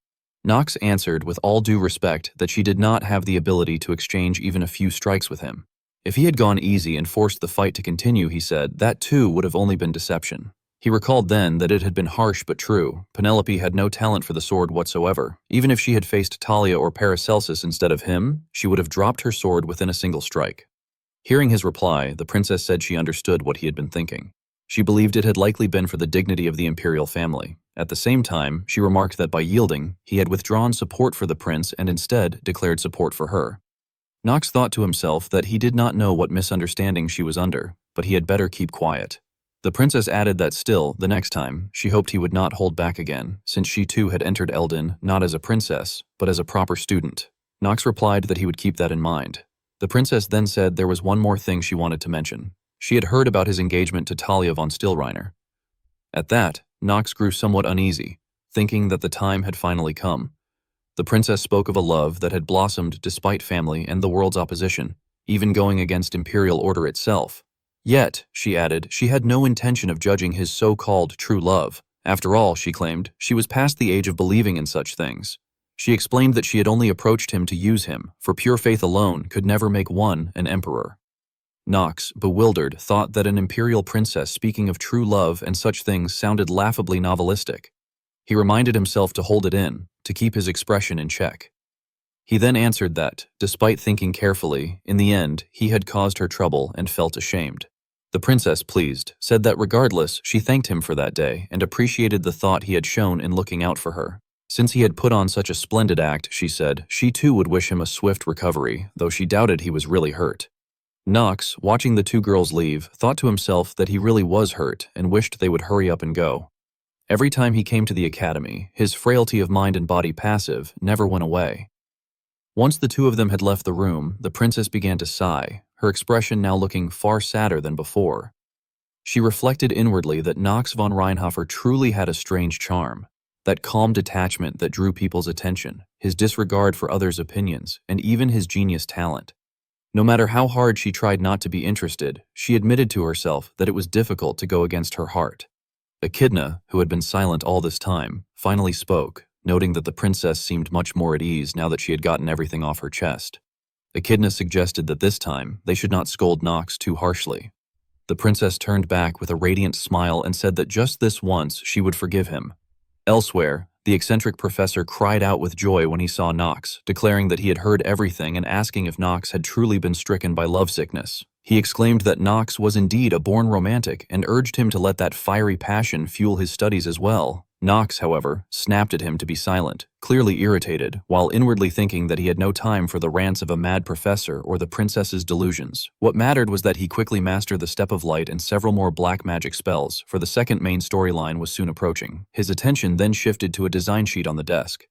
Knox answered with all due respect that she did not have the ability to exchange even a few strikes with him. If he had gone easy and forced the fight to continue, he said, that too would have only been deception. He recalled then that it had been harsh but true. Penelope had no talent for the sword whatsoever. Even if she had faced Talia or Paracelsus instead of him, she would have dropped her sword within a single strike. Hearing his reply, the princess said she understood what he had been thinking. She believed it had likely been for the dignity of the imperial family. At the same time, she remarked that by yielding, he had withdrawn support for the prince and instead declared support for her. Knox thought to himself that he did not know what misunderstanding she was under, but he had better keep quiet. The princess added that still, the next time, she hoped he would not hold back again, since she too had entered Eldin not as a princess, but as a proper student. Knox replied that he would keep that in mind. The princess then said there was one more thing she wanted to mention. She had heard about his engagement to Talia von Stillreiner. At that, Knox grew somewhat uneasy, thinking that the time had finally come. The princess spoke of a love that had blossomed despite family and the world's opposition, even going against imperial order itself. Yet, she added, she had no intention of judging his so-called true love. After all, she claimed, she was past the age of believing in such things. She explained that she had only approached him to use him, for pure faith alone could never make one an emperor. Knox, bewildered, thought that an imperial princess speaking of true love and such things sounded laughably novelistic. He reminded himself to hold it in, to keep his expression in check. He then answered that, despite thinking carefully, in the end, he had caused her trouble and felt ashamed. The princess, pleased, said that regardless, she thanked him for that day and appreciated the thought he had shown in looking out for her. Since he had put on such a splendid act, she said, she too would wish him a swift recovery, though she doubted he was really hurt. Knox, watching the two girls leave, thought to himself that he really was hurt and wished they would hurry up and go. Every time he came to the academy, his frailty of mind and body passive never went away. Once the two of them had left the room, the princess began to sigh, her expression now looking far sadder than before. She reflected inwardly that Knox von Reinhofer truly had a strange charm, that calm detachment that drew people's attention, his disregard for others' opinions, and even his genius talent. No matter how hard she tried not to be interested, she admitted to herself that it was difficult to go against her heart. Echidna, who had been silent all this time, finally spoke, noting that the princess seemed much more at ease now that she had gotten everything off her chest. Echidna suggested that this time they should not scold Knox too harshly. The princess turned back with a radiant smile and said that just this once she would forgive him. Elsewhere, the eccentric professor cried out with joy when he saw Knox, declaring that he had heard everything and asking if Knox had truly been stricken by lovesickness. He exclaimed that Knox was indeed a born romantic and urged him to let that fiery passion fuel his studies as well. Knox, however, snapped at him to be silent, clearly irritated, while inwardly thinking that he had no time for the rants of a mad professor or the princess's delusions. What mattered was that he quickly mastered the Step of Light and several more black magic spells, for the second main storyline was soon approaching. His attention then shifted to a design sheet on the desk.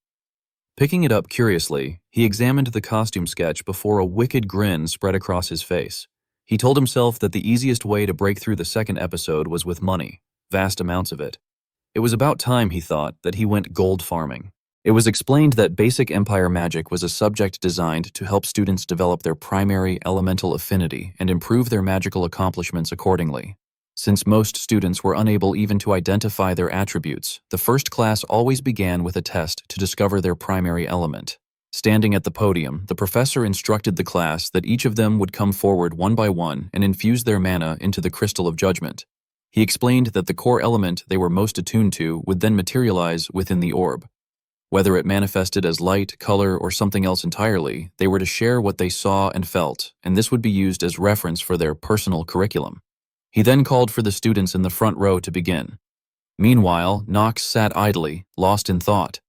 Picking it up curiously, he examined the costume sketch before a wicked grin spread across his face. He told himself that the easiest way to break through the second episode was with money, vast amounts of it. It was about time, he thought, that he went gold farming. It was explained that basic empire magic was a subject designed to help students develop their primary elemental affinity and improve their magical accomplishments accordingly. Since most students were unable even to identify their attributes, the first class always began with a test to discover their primary element. Standing at the podium, the professor instructed the class that each of them would come forward one by one and infuse their mana into the crystal of judgment. He explained that the core element they were most attuned to would then materialize within the orb. Whether it manifested as light, color, or something else entirely, they were to share what they saw and felt, and this would be used as reference for their personal curriculum. He then called for the students in the front row to begin. Meanwhile, Knox sat idly, lost in thought.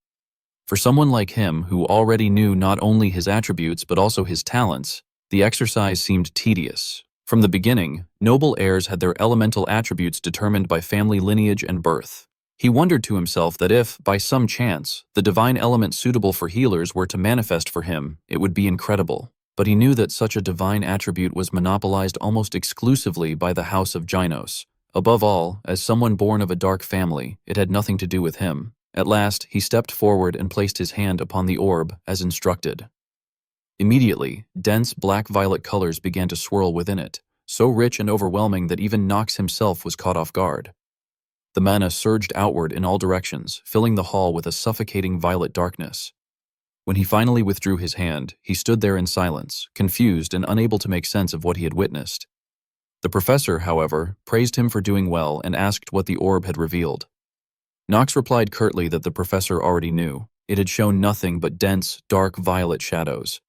For someone like him, who already knew not only his attributes but also his talents, the exercise seemed tedious. From the beginning, noble heirs had their elemental attributes determined by family lineage and birth. He wondered to himself that if, by some chance, the divine element suitable for healers were to manifest for him, it would be incredible. But he knew that such a divine attribute was monopolized almost exclusively by the House of Gynos. Above all, as someone born of a dark family, it had nothing to do with him. At last, he stepped forward and placed his hand upon the orb, as instructed. Immediately, dense black-violet colors began to swirl within it, so rich and overwhelming that even Knox himself was caught off guard. The mana surged outward in all directions, filling the hall with a suffocating violet darkness. When he finally withdrew his hand, he stood there in silence, confused and unable to make sense of what he had witnessed. The professor, however, praised him for doing well and asked what the orb had revealed. Knox replied curtly that the professor already knew. It had shown nothing but dense, dark violet shadows.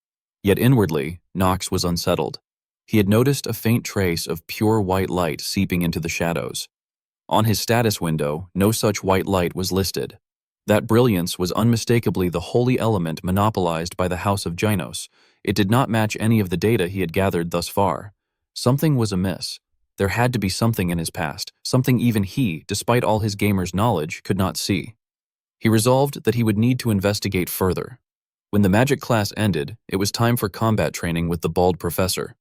Yet inwardly, Knox was unsettled. He had noticed a faint trace of pure white light seeping into the shadows. On his status window, no such white light was listed. That brilliance was unmistakably the holy element monopolized by the House of Gynos. It did not match any of the data he had gathered thus far. Something was amiss. There had to be something in his past, something even he, despite all his gamer's knowledge, could not see. He resolved that he would need to investigate further. When the magic class ended, it was time for combat training with the bald professor.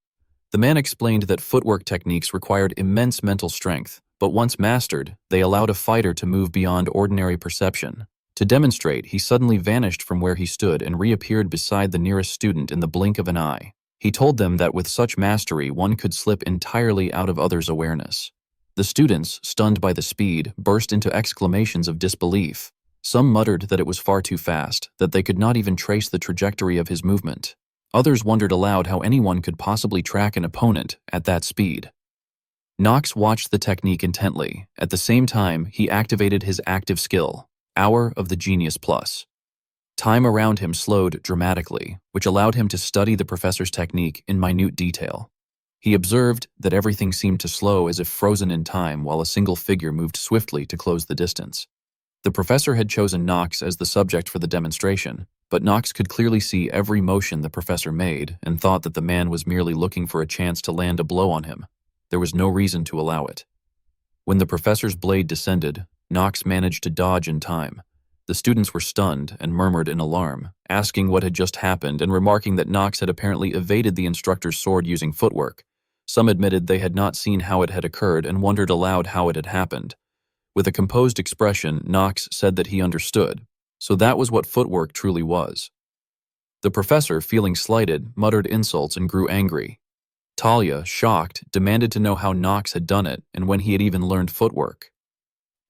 The man explained that footwork techniques required immense mental strength, but once mastered, they allowed a fighter to move beyond ordinary perception. To demonstrate, he suddenly vanished from where he stood and reappeared beside the nearest student in the blink of an eye. He told them that with such mastery, one could slip entirely out of others' awareness. The students, stunned by the speed, burst into exclamations of disbelief. Some muttered that it was far too fast, that they could not even trace the trajectory of his movement. Others wondered aloud how anyone could possibly track an opponent at that speed. Knox watched the technique intently. At the same time, he activated his active skill, Hour of the Genius Plus. Time around him slowed dramatically, which allowed him to study the professor's technique in minute detail. He observed that everything seemed to slow as if frozen in time while a single figure moved swiftly to close the distance. The professor had chosen Knox as the subject for the demonstration, but Knox could clearly see every motion the professor made and thought that the man was merely looking for a chance to land a blow on him. There was no reason to allow it. When the professor's blade descended, Knox managed to dodge in time. The students were stunned and murmured in alarm, asking what had just happened and remarking that Knox had apparently evaded the instructor's sword using footwork. Some admitted they had not seen how it had occurred and wondered aloud how it had happened. With a composed expression, Knox said that he understood. So that was what footwork truly was. The professor, feeling slighted, muttered insults and grew angry. Talia, shocked, demanded to know how Knox had done it and when he had even learned footwork.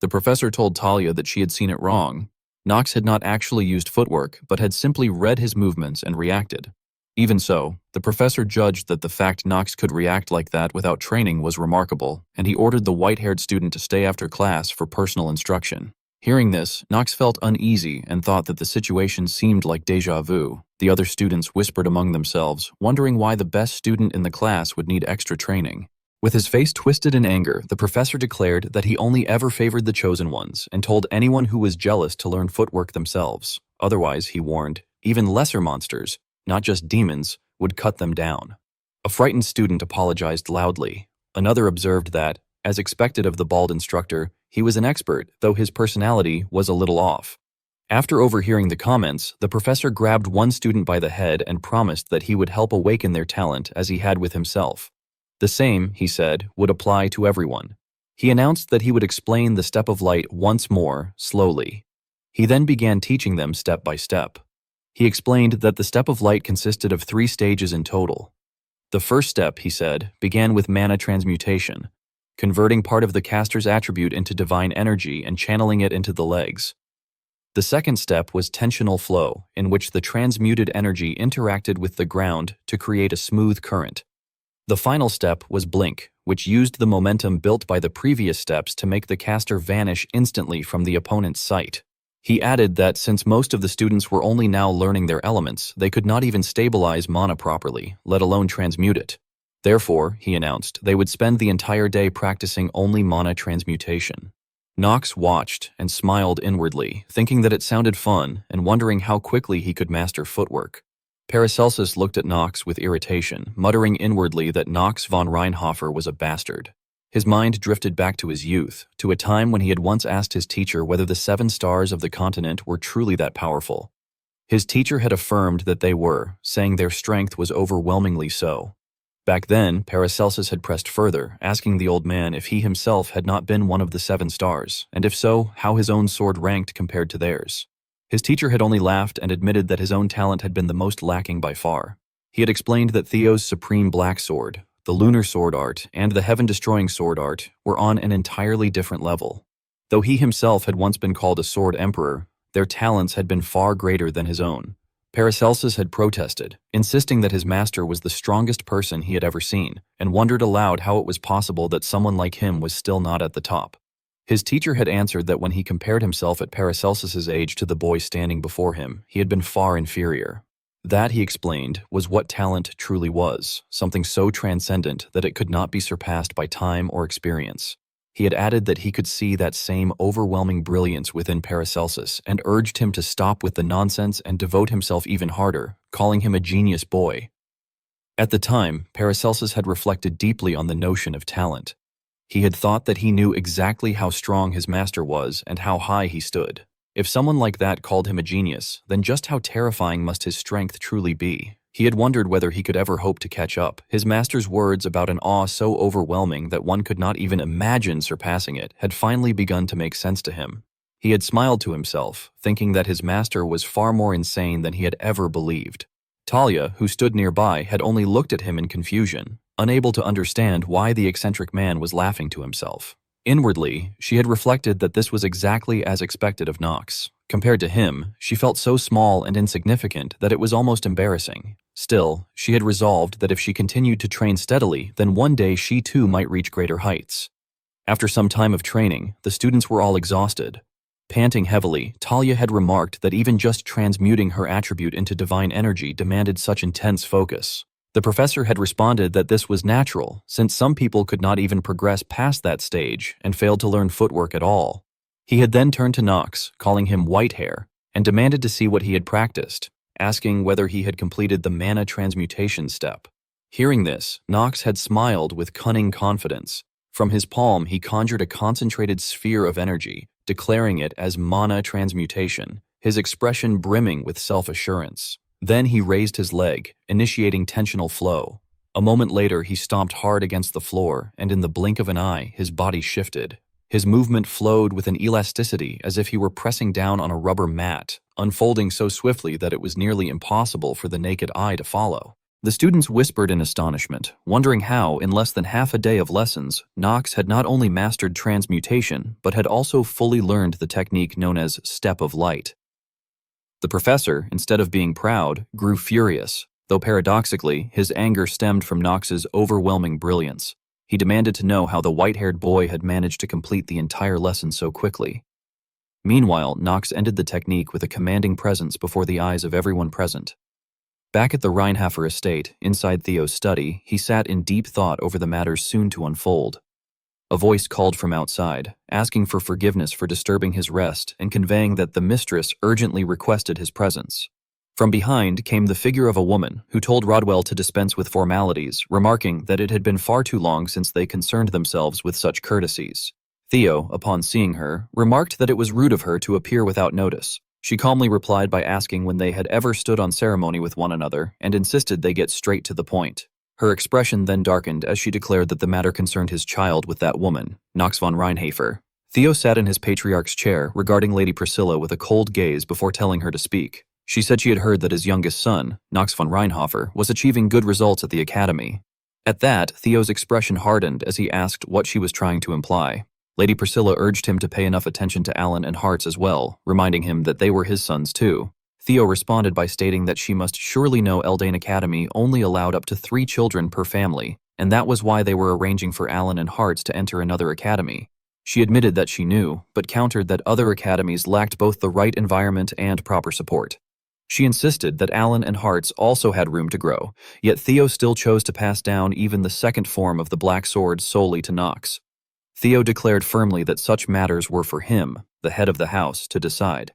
The professor told Talia that she had seen it wrong. Knox had not actually used footwork, but had simply read his movements and reacted. Even so, the professor judged that the fact Knox could react like that without training was remarkable, and he ordered the white-haired student to stay after class for personal instruction. Hearing this, Knox felt uneasy and thought that the situation seemed like déjà vu. The other students whispered among themselves, wondering why the best student in the class would need extra training. With his face twisted in anger, the professor declared that he only ever favored the chosen ones and told anyone who was jealous to learn footwork themselves. Otherwise, he warned, even lesser monsters, not just demons, would cut them down. A frightened student apologized loudly. Another observed that, as expected of the bald instructor, he was an expert, though his personality was a little off. After overhearing the comments, the professor grabbed one student by the head and promised that he would help awaken their talent as he had with himself. The same, he said, would apply to everyone. He announced that he would explain the step of light once more, slowly. He then began teaching them step by step. He explained that the step of light consisted of 3 stages in total. The first step, he said, began with mana transmutation, converting part of the caster's attribute into divine energy and channeling it into the legs. The second step was tensional flow, in which the transmuted energy interacted with the ground to create a smooth current. The final step was blink, which used the momentum built by the previous steps to make the caster vanish instantly from the opponent's sight. He added that since most of the students were only now learning their elements, they could not even stabilize mana properly, let alone transmute it. Therefore, he announced, they would spend the entire day practicing only mana transmutation. Nox watched and smiled inwardly, thinking that it sounded fun and wondering how quickly he could master footwork. Paracelsus looked at Nox with irritation, muttering inwardly that Nox von Reinhofer was a bastard. His mind drifted back to his youth, to a time when he had once asked his teacher whether the 7 stars of the continent were truly that powerful. His teacher had affirmed that they were, saying their strength was overwhelmingly so. Back then, Paracelsus had pressed further, asking the old man if he himself had not been one of the 7 stars, and if so, how his own sword ranked compared to theirs. His teacher had only laughed and admitted that his own talent had been the most lacking by far. He had explained that Theo's supreme black sword, the lunar sword art, and the heaven-destroying sword art were on an entirely different level. Though he himself had once been called a sword emperor, their talents had been far greater than his own. Paracelsus had protested, insisting that his master was the strongest person he had ever seen, and wondered aloud how it was possible that someone like him was still not at the top. His teacher had answered that when he compared himself at Paracelsus's age to the boy standing before him, he had been far inferior. That, he explained, was what talent truly was, something so transcendent that it could not be surpassed by time or experience. He had added that he could see that same overwhelming brilliance within Paracelsus and urged him to stop with the nonsense and devote himself even harder, calling him a genius boy. At the time, Paracelsus had reflected deeply on the notion of talent. He had thought that he knew exactly how strong his master was and how high he stood. If someone like that called him a genius, then just how terrifying must his strength truly be? He had wondered whether he could ever hope to catch up. His master's words about an awe so overwhelming that one could not even imagine surpassing it had finally begun to make sense to him. He had smiled to himself, thinking that his master was far more insane than he had ever believed. Talia, who stood nearby, had only looked at him in confusion, unable to understand why the eccentric man was laughing to himself. Inwardly, she had reflected that this was exactly as expected of Nox. Compared to him, she felt so small and insignificant that it was almost embarrassing. Still, she had resolved that if she continued to train steadily, then one day she too might reach greater heights. After some time of training, the students were all exhausted. Panting heavily, Talia had remarked that even just transmuting her attribute into divine energy demanded such intense focus. The professor had responded that this was natural, since some people could not even progress past that stage and failed to learn footwork at all. He had then turned to Nox, calling him Whitehair, and demanded to see what he had practiced, asking whether he had completed the mana transmutation step. Hearing this, Nox had smiled with cunning confidence. From his palm, he conjured a concentrated sphere of energy, declaring it as mana transmutation, his expression brimming with self-assurance. Then he raised his leg, initiating tensional flow. A moment later, he stomped hard against the floor, and in the blink of an eye, his body shifted. His movement flowed with an elasticity as if he were pressing down on a rubber mat, unfolding so swiftly that it was nearly impossible for the naked eye to follow. The students whispered in astonishment, wondering how, in less than half a day of lessons, Nox had not only mastered transmutation, but had also fully learned the technique known as step of light. The professor, instead of being proud, grew furious, though paradoxically, his anger stemmed from Nox's overwhelming brilliance. He demanded to know how the white-haired boy had managed to complete the entire lesson so quickly. Meanwhile, Nox ended the technique with a commanding presence before the eyes of everyone present. Back at the Reinhofer estate, inside Theo's study, he sat in deep thought over the matters soon to unfold. A voice called from outside, asking for forgiveness for disturbing his rest and conveying that the mistress urgently requested his presence. From behind came the figure of a woman who told Rodwell to dispense with formalities, remarking that it had been far too long since they concerned themselves with such courtesies. Theo, upon seeing her, remarked that it was rude of her to appear without notice. She calmly replied by asking when they had ever stood on ceremony with one another and insisted they get straight to the point. Her expression then darkened as she declared that the matter concerned his child with that woman, Nox von Reinhofer. Theo sat in his patriarch's chair, regarding Lady Priscilla with a cold gaze before telling her to speak. She said she had heard that his youngest son, Knox von Reinhofer, was achieving good results at the academy. At that, Theo's expression hardened as he asked what she was trying to imply. Lady Priscilla urged him to pay enough attention to Alan and Hartz as well, reminding him that they were his sons too. Theo responded by stating that she must surely know Eldane Academy only allowed up to 3 children per family, and that was why they were arranging for Alan and Hartz to enter another academy. She admitted that she knew, but countered that other academies lacked both the right environment and proper support. She insisted that Alan and Hartz also had room to grow, yet Theo still chose to pass down even the second form of the Black Sword solely to Knox. Theo declared firmly that such matters were for him, the head of the house, to decide.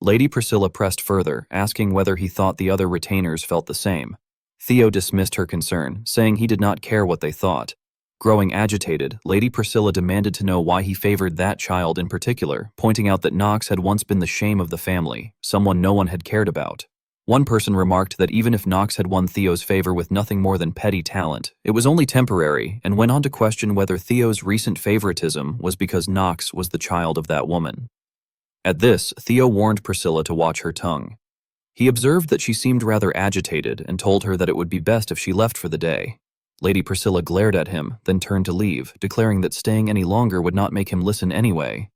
Lady Priscilla pressed further, asking whether he thought the other retainers felt the same. Theo dismissed her concern, saying he did not care what they thought. Growing agitated, Lady Priscilla demanded to know why he favored that child in particular, pointing out that Knox had once been the shame of the family, someone no one had cared about. One person remarked that even if Knox had won Theo's favor with nothing more than petty talent, it was only temporary, and went on to question whether Theo's recent favoritism was because Knox was the child of that woman. At this, Theo warned Priscilla to watch her tongue. He observed that she seemed rather agitated and told her that it would be best if she left for the day. Lady Priscilla glared at him, then turned to leave, declaring that staying any longer would not make him listen anyway.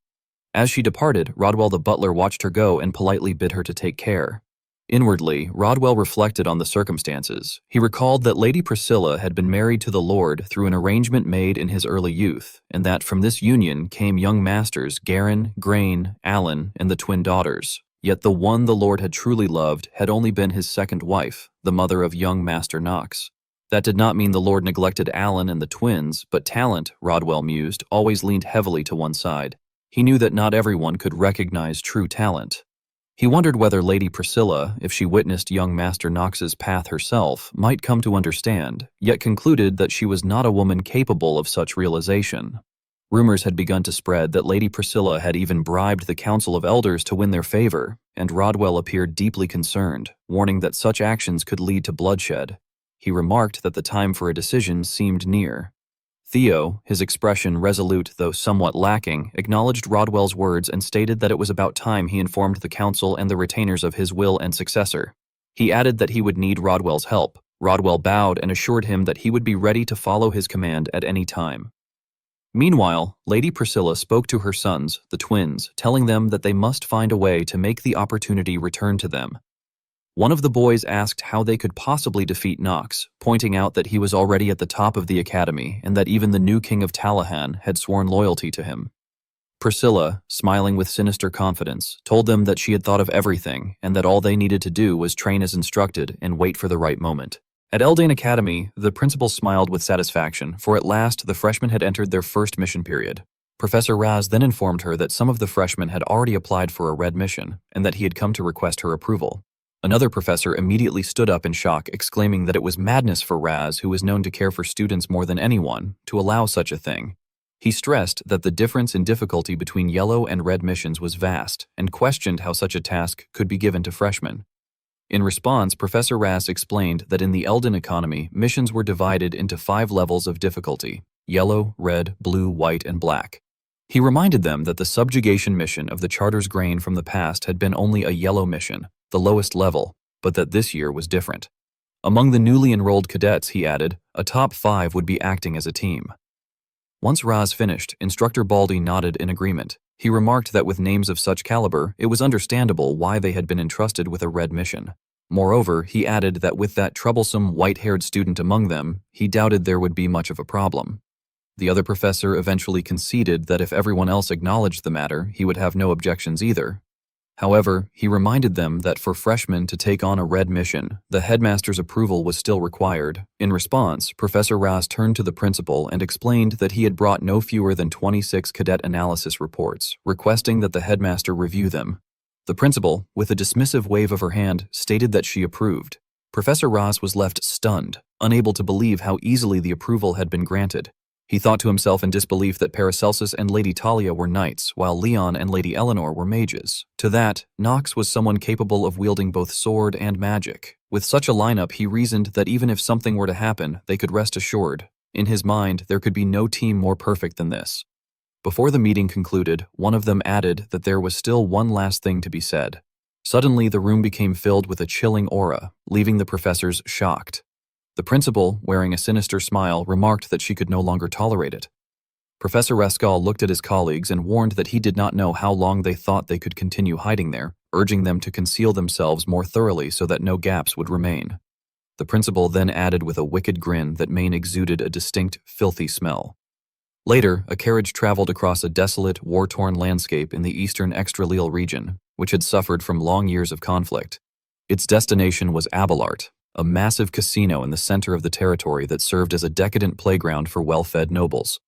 As she departed, Rodwell the butler watched her go and politely bid her to take care. Inwardly, Rodwell reflected on the circumstances. He recalled that Lady Priscilla had been married to the Lord through an arrangement made in his early youth, and that from this union came young masters Garin, Grain, Alan, and the twin daughters. Yet the one the Lord had truly loved had only been his second wife, the mother of young Master Knox. That did not mean the Lord neglected Alan and the twins, but talent, Rodwell mused, always leaned heavily to one side. He knew that not everyone could recognize true talent. He wondered whether Lady Priscilla, if she witnessed young Master Knox's path herself, might come to understand, yet concluded that she was not a woman capable of such realization. Rumors had begun to spread that Lady Priscilla had even bribed the Council of Elders to win their favor, and Rodwell appeared deeply concerned, warning that such actions could lead to bloodshed. He remarked that the time for a decision seemed near. Theo, his expression resolute though somewhat lacking, acknowledged Rodwell's words and stated that it was about time he informed the council and the retainers of his will and successor. He added that he would need Rodwell's help. Rodwell bowed and assured him that he would be ready to follow his command at any time. Meanwhile, Lady Priscilla spoke to her sons, the twins, telling them that they must find a way to make the opportunity return to them. One of the boys asked how they could possibly defeat Knox, pointing out that he was already at the top of the academy and that even the new king of Talahan had sworn loyalty to him. Priscilla, smiling with sinister confidence, told them that she had thought of everything and that all they needed to do was train as instructed and wait for the right moment. At Eldane Academy, the principal smiled with satisfaction, for at last the freshmen had entered their first mission period. Professor Raz then informed her that some of the freshmen had already applied for a red mission and that he had come to request her approval. Another professor immediately stood up in shock, exclaiming that it was madness for Raz, who was known to care for students more than anyone, to allow such a thing. He stressed that the difference in difficulty between yellow and red missions was vast, and questioned how such a task could be given to freshmen. In response, Professor Raz explained that in the Elden economy, missions were divided into 5 levels of difficulty: yellow, red, blue, white, and black. He reminded them that the subjugation mission of the Charter's grain from the past had been only a yellow mission, the lowest level, but that this year was different. Among the newly enrolled cadets, he added, a top 5 would be acting as a team. Once Raz finished, Instructor Baldy nodded in agreement. He remarked that with names of such caliber, it was understandable why they had been entrusted with a red mission. Moreover, he added that with that troublesome white-haired student among them, he doubted there would be much of a problem. The other professor eventually conceded that if everyone else acknowledged the matter, he would have no objections either. However, he reminded them that for freshmen to take on a red mission, the headmaster's approval was still required. In response, Professor Raz turned to the principal and explained that he had brought no fewer than 26 cadet analysis reports, requesting that the headmaster review them. The principal, with a dismissive wave of her hand, stated that she approved. Professor Raz was left stunned, unable to believe how easily the approval had been granted. He thought to himself in disbelief that Paracelsus and Lady Talia were knights, while Leon and Lady Eleanor were mages. To that, Knox was someone capable of wielding both sword and magic. With such a lineup, he reasoned that even if something were to happen, they could rest assured. In his mind, there could be no team more perfect than this. Before the meeting concluded, one of them added that there was still one last thing to be said. Suddenly, the room became filled with a chilling aura, leaving the professors shocked. The principal, wearing a sinister smile, remarked that she could no longer tolerate it. Professor Rascal looked at his colleagues and warned that he did not know how long they thought they could continue hiding there, urging them to conceal themselves more thoroughly so that no gaps would remain. The principal then added with a wicked grin that Maine exuded a distinct, filthy smell. Later, a carriage traveled across a desolate, war-torn landscape in the eastern extraleal region, which had suffered from long years of conflict. Its destination was Abelard, a massive casino in the center of the territory that served as a decadent playground for well-fed nobles.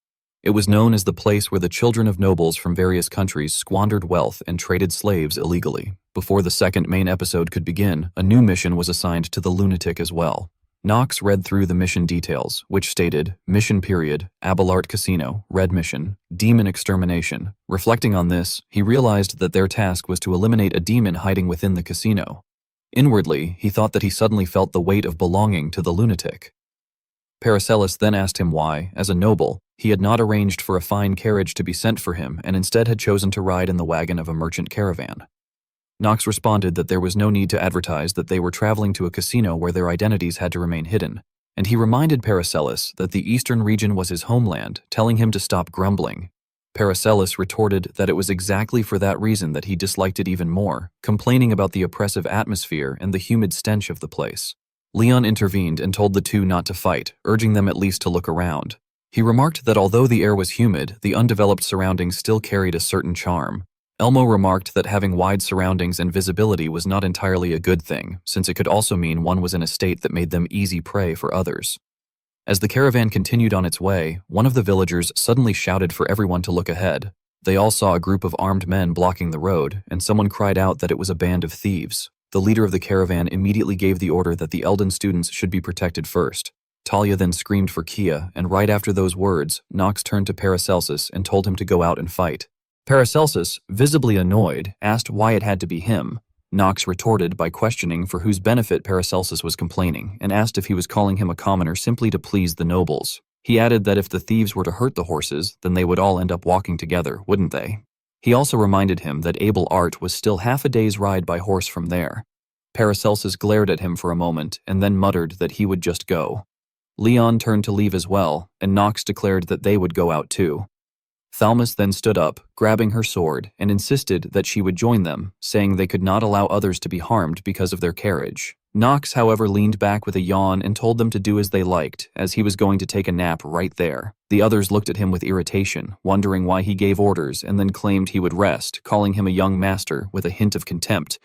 It was known as the place where the children of nobles from various countries squandered wealth and traded slaves illegally. Before the second main episode could begin, a new mission was assigned to the lunatic as well. Knox read through the mission details, which stated, Mission period, Abelard Casino, Red Mission, Demon Extermination. Reflecting on this, he realized that their task was to eliminate a demon hiding within the casino. Inwardly, he thought that he suddenly felt the weight of belonging to the lunatic. Paracelsus then asked him why, as a noble, he had not arranged for a fine carriage to be sent for him and instead had chosen to ride in the wagon of a merchant caravan. Knox responded that there was no need to advertise that they were traveling to a casino where their identities had to remain hidden, and he reminded Paracelsus that the eastern region was his homeland, telling him to stop grumbling. Paracelsus retorted that it was exactly for that reason that he disliked it even more, complaining about the oppressive atmosphere and the humid stench of the place. Leon intervened and told the two not to fight, urging them at least to look around. He remarked that although the air was humid, the undeveloped surroundings still carried a certain charm. Elmo remarked that having wide surroundings and visibility was not entirely a good thing, since it could also mean one was in a state that made them easy prey for others. As the caravan continued on its way, one of the villagers suddenly shouted for everyone to look ahead. They all saw a group of armed men blocking the road, and someone cried out that it was a band of thieves. The leader of the caravan immediately gave the order that the Eldon students should be protected first. Talia then screamed for Kia, and right after those words, Knox turned to Paracelsus and told him to go out and fight. Paracelsus, visibly annoyed, asked why it had to be him. Knox retorted by questioning for whose benefit Paracelsus was complaining, and asked if he was calling him a commoner simply to please the nobles. He added that if the thieves were to hurt the horses, then they would all end up walking together, wouldn't they? He also reminded him that Abelard was still half a day's ride by horse from there. Paracelsus glared at him for a moment, and then muttered that he would just go. Leon turned to leave as well, and Knox declared that they would go out too. Thalmus then stood up, grabbing her sword, and insisted that she would join them, saying they could not allow others to be harmed because of their carriage. Knox, however, leaned back with a yawn and told them to do as they liked, as he was going to take a nap right there. The others looked at him with irritation, wondering why he gave orders, and then claimed he would rest, calling him a young master with a hint of contempt.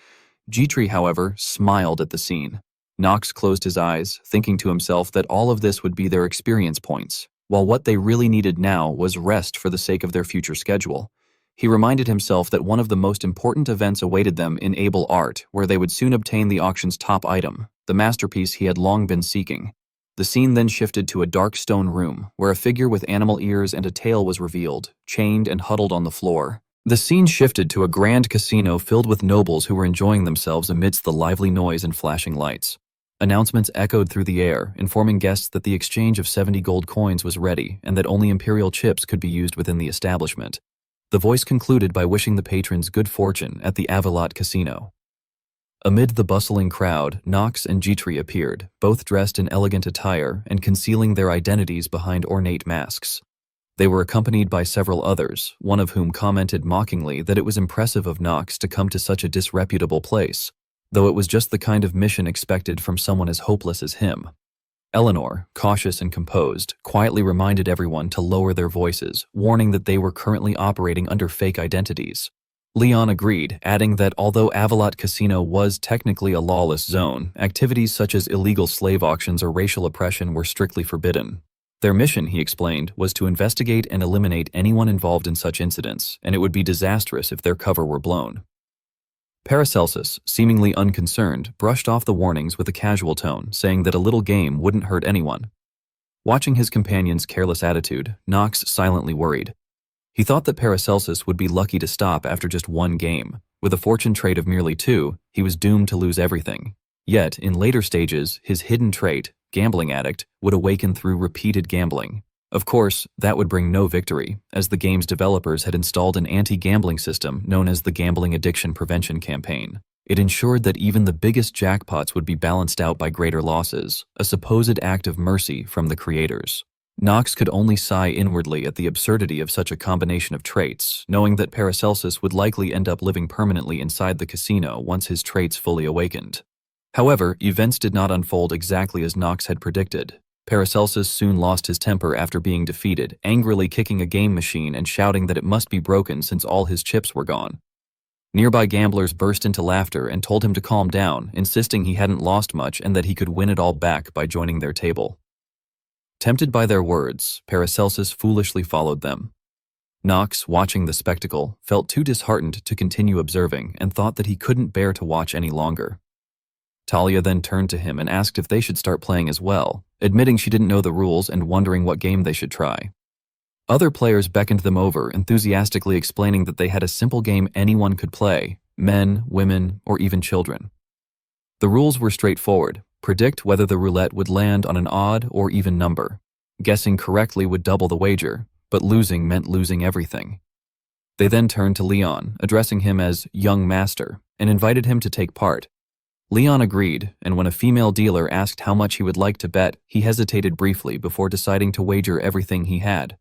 Gitri, however, smiled at the scene. Knox closed his eyes, thinking to himself that all of this would be their experience points, while what they really needed now was rest for the sake of their future schedule. He reminded himself that one of the most important events awaited them in Able Art, where they would soon obtain the auction's top item, the masterpiece he had long been seeking. The scene then shifted to a dark stone room, where a figure with animal ears and a tail was revealed, chained and huddled on the floor. The scene shifted to a grand casino filled with nobles who were enjoying themselves amidst the lively noise and flashing lights. Announcements echoed through the air, informing guests that the exchange of 70 gold coins was ready and that only imperial chips could be used within the establishment. The voice concluded by wishing the patrons good fortune at the Avalot Casino. Amid the bustling crowd, Knox and Gitri appeared, both dressed in elegant attire and concealing their identities behind ornate masks. They were accompanied by several others, one of whom commented mockingly that it was impressive of Knox to come to such a disreputable place, though it was just the kind of mission expected from someone as hopeless as him. Eleanor, cautious and composed, quietly reminded everyone to lower their voices, warning that they were currently operating under fake identities. Leon agreed, adding that although Avalot Casino was technically a lawless zone, activities such as illegal slave auctions or racial oppression were strictly forbidden. Their mission, he explained, was to investigate and eliminate anyone involved in such incidents, and it would be disastrous if their cover were blown. Paracelsus, seemingly unconcerned, brushed off the warnings with a casual tone, saying that a little game wouldn't hurt anyone. Watching his companion's careless attitude, Knox silently worried. He thought that Paracelsus would be lucky to stop after just one game. With a fortune trait of merely 2, he was doomed to lose everything. Yet, in later stages, his hidden trait, gambling addict, would awaken through repeated gambling. Of course, that would bring no victory, as the game's developers had installed an anti-gambling system known as the Gambling Addiction Prevention Campaign. It ensured that even the biggest jackpots would be balanced out by greater losses, a supposed act of mercy from the creators. Nox could only sigh inwardly at the absurdity of such a combination of traits, knowing that Paracelsus would likely end up living permanently inside the casino once his traits fully awakened. However, events did not unfold exactly as Nox had predicted. Paracelsus soon lost his temper after being defeated, angrily kicking a game machine and shouting that it must be broken since all his chips were gone. Nearby gamblers burst into laughter and told him to calm down, insisting he hadn't lost much and that he could win it all back by joining their table. Tempted by their words, Paracelsus foolishly followed them. Nox, watching the spectacle, felt too disheartened to continue observing and thought that he couldn't bear to watch any longer. Talia then turned to him and asked if they should start playing as well, admitting she didn't know the rules and wondering what game they should try. Other players beckoned them over, enthusiastically explaining that they had a simple game anyone could play, men, women, or even children. The rules were straightforward. Predict whether the roulette would land on an odd or even number. Guessing correctly would double the wager, but losing meant losing everything. They then turned to Leon, addressing him as young master, and invited him to take part. Leon agreed, and when a female dealer asked how much he would like to bet, he hesitated briefly before deciding to wager everything he had.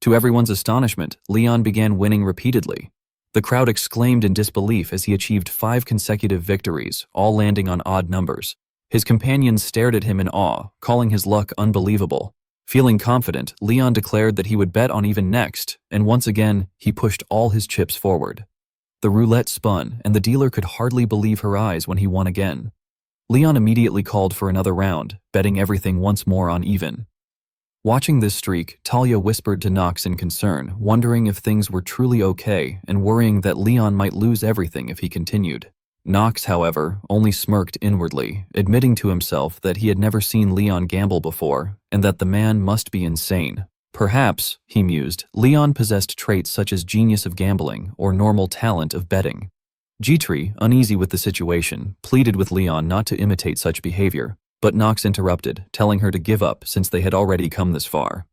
To everyone's astonishment, Leon began winning repeatedly. The crowd exclaimed in disbelief as he achieved 5 consecutive victories, all landing on odd numbers. His companions stared at him in awe, calling his luck unbelievable. Feeling confident, Leon declared that he would bet on even next, and once again, he pushed all his chips forward. The roulette spun, and the dealer could hardly believe her eyes when he won again. Leon immediately called for another round, betting everything once more on even. Watching this streak, Talia whispered to Nox in concern, wondering if things were truly okay and worrying that Leon might lose everything if he continued. Nox, however, only smirked inwardly, admitting to himself that he had never seen Leon gamble before and that the man must be insane. Perhaps, he mused, Leon possessed traits such as genius of gambling or normal talent of betting. Jitri, uneasy with the situation, pleaded with Leon not to imitate such behavior. But Nox interrupted, telling her to give up since they had already come this far.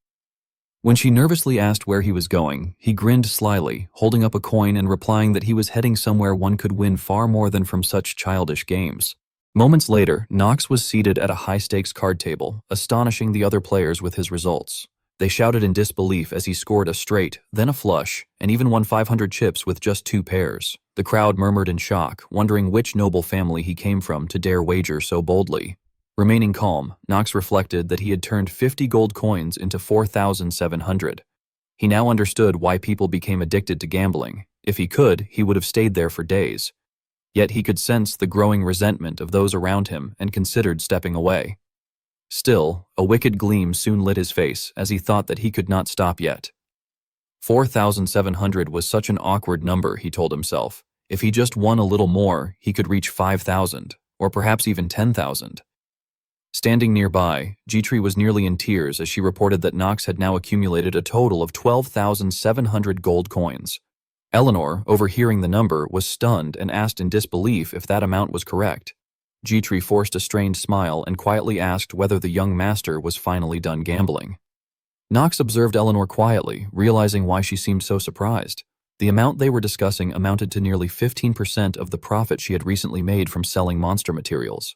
When she nervously asked where he was going, he grinned slyly, holding up a coin and replying that he was heading somewhere one could win far more than from such childish games. Moments later, Nox was seated at a high-stakes card table, astonishing the other players with his results. They shouted in disbelief as he scored a straight, then a flush, and even won 500 chips with just 2 pairs. The crowd murmured in shock, wondering which noble family he came from to dare wager so boldly. Remaining calm, Nox reflected that he had turned 50 gold coins into 4,700. He now understood why people became addicted to gambling. If he could, he would have stayed there for days. Yet he could sense the growing resentment of those around him and considered stepping away. Still, a wicked gleam soon lit his face as he thought that he could not stop yet. 4,700 was such an awkward number, he told himself. If he just won a little more, he could reach 5,000, or perhaps even 10,000. Standing nearby, Jitri was nearly in tears as she reported that Nox had now accumulated a total of 12,700 gold coins. Eleanor, overhearing the number, was stunned and asked in disbelief if that amount was correct. Jitri forced a strained smile and quietly asked whether the young master was finally done gambling. Nox observed Eleanor quietly, realizing why she seemed so surprised. The amount they were discussing amounted to nearly 15% of the profit she had recently made from selling monster materials.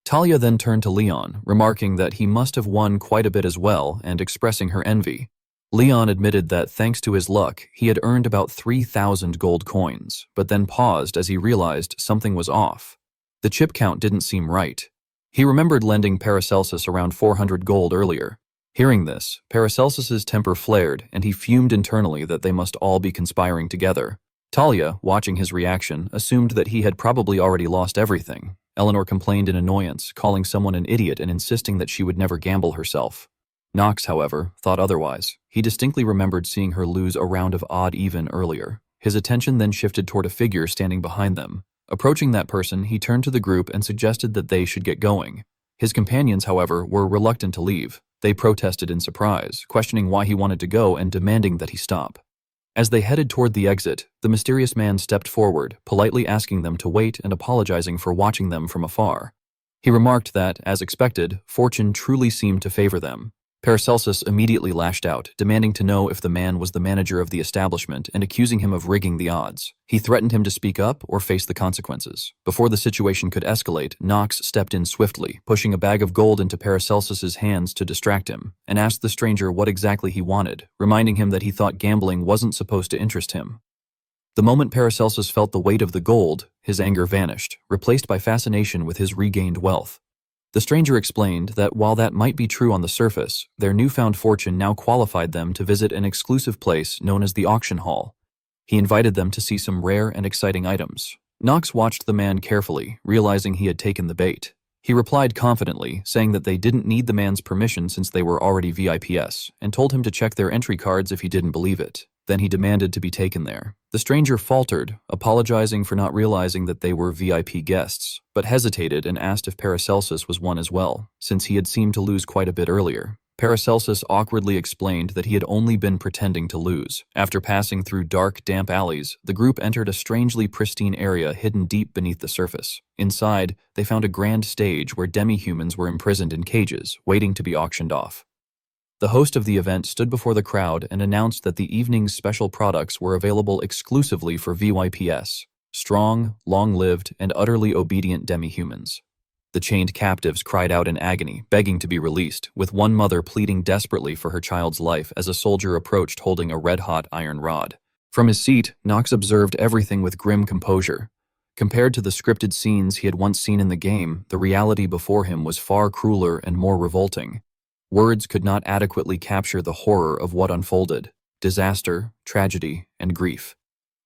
Talia then turned to Leon, remarking that he must have won quite a bit as well and expressing her envy. Leon admitted that thanks to his luck, he had earned about 3,000 gold coins, but then paused as he realized something was off. The chip count didn't seem right. He remembered lending Paracelsus around 400 gold earlier. Hearing this, Paracelsus's temper flared and he fumed internally that they must all be conspiring together. Talia, watching his reaction, assumed that he had probably already lost everything. Eleanor complained in annoyance, calling someone an idiot and insisting that she would never gamble herself. Nox, however, thought otherwise. He distinctly remembered seeing her lose a round of odd even earlier. His attention then shifted toward a figure standing behind them. Approaching that person, he turned to the group and suggested that they should get going. His companions, however, were reluctant to leave. They protested in surprise, questioning why he wanted to go and demanding that he stop. As they headed toward the exit, the mysterious man stepped forward, politely asking them to wait and apologizing for watching them from afar. He remarked that, as expected, fortune truly seemed to favor them. Paracelsus immediately lashed out, demanding to know if the man was the manager of the establishment and accusing him of rigging the odds. He threatened him to speak up or face the consequences. Before the situation could escalate, Knox stepped in swiftly, pushing a bag of gold into Paracelsus's hands to distract him, and asked the stranger what exactly he wanted, reminding him that he thought gambling wasn't supposed to interest him. The moment Paracelsus felt the weight of the gold, his anger vanished, replaced by fascination with his regained wealth. The stranger explained that while that might be true on the surface, their newfound fortune now qualified them to visit an exclusive place known as the auction hall. He invited them to see some rare and exciting items. Knox watched the man carefully, realizing he had taken the bait. He replied confidently, saying that they didn't need the man's permission since they were already VIPs, and told him to check their entry cards if he didn't believe it. Then he demanded to be taken there. The stranger faltered, apologizing for not realizing that they were VIP guests, but hesitated and asked if Paracelsus was one as well, since he had seemed to lose quite a bit earlier. Paracelsus awkwardly explained that he had only been pretending to lose. After passing through dark, damp alleys, the group entered a strangely pristine area hidden deep beneath the surface. Inside, they found a grand stage where demi-humans were imprisoned in cages, waiting to be auctioned off. The host of the event stood before the crowd and announced that the evening's special products were available exclusively for VYPS, strong, long-lived, and utterly obedient demi-humans. The chained captives cried out in agony, begging to be released, with one mother pleading desperately for her child's life as a soldier approached holding a red-hot iron rod. From his seat, Knox observed everything with grim composure. Compared to the scripted scenes he had once seen in the game, the reality before him was far crueler and more revolting. Words could not adequately capture the horror of what unfolded: disaster, tragedy, and grief.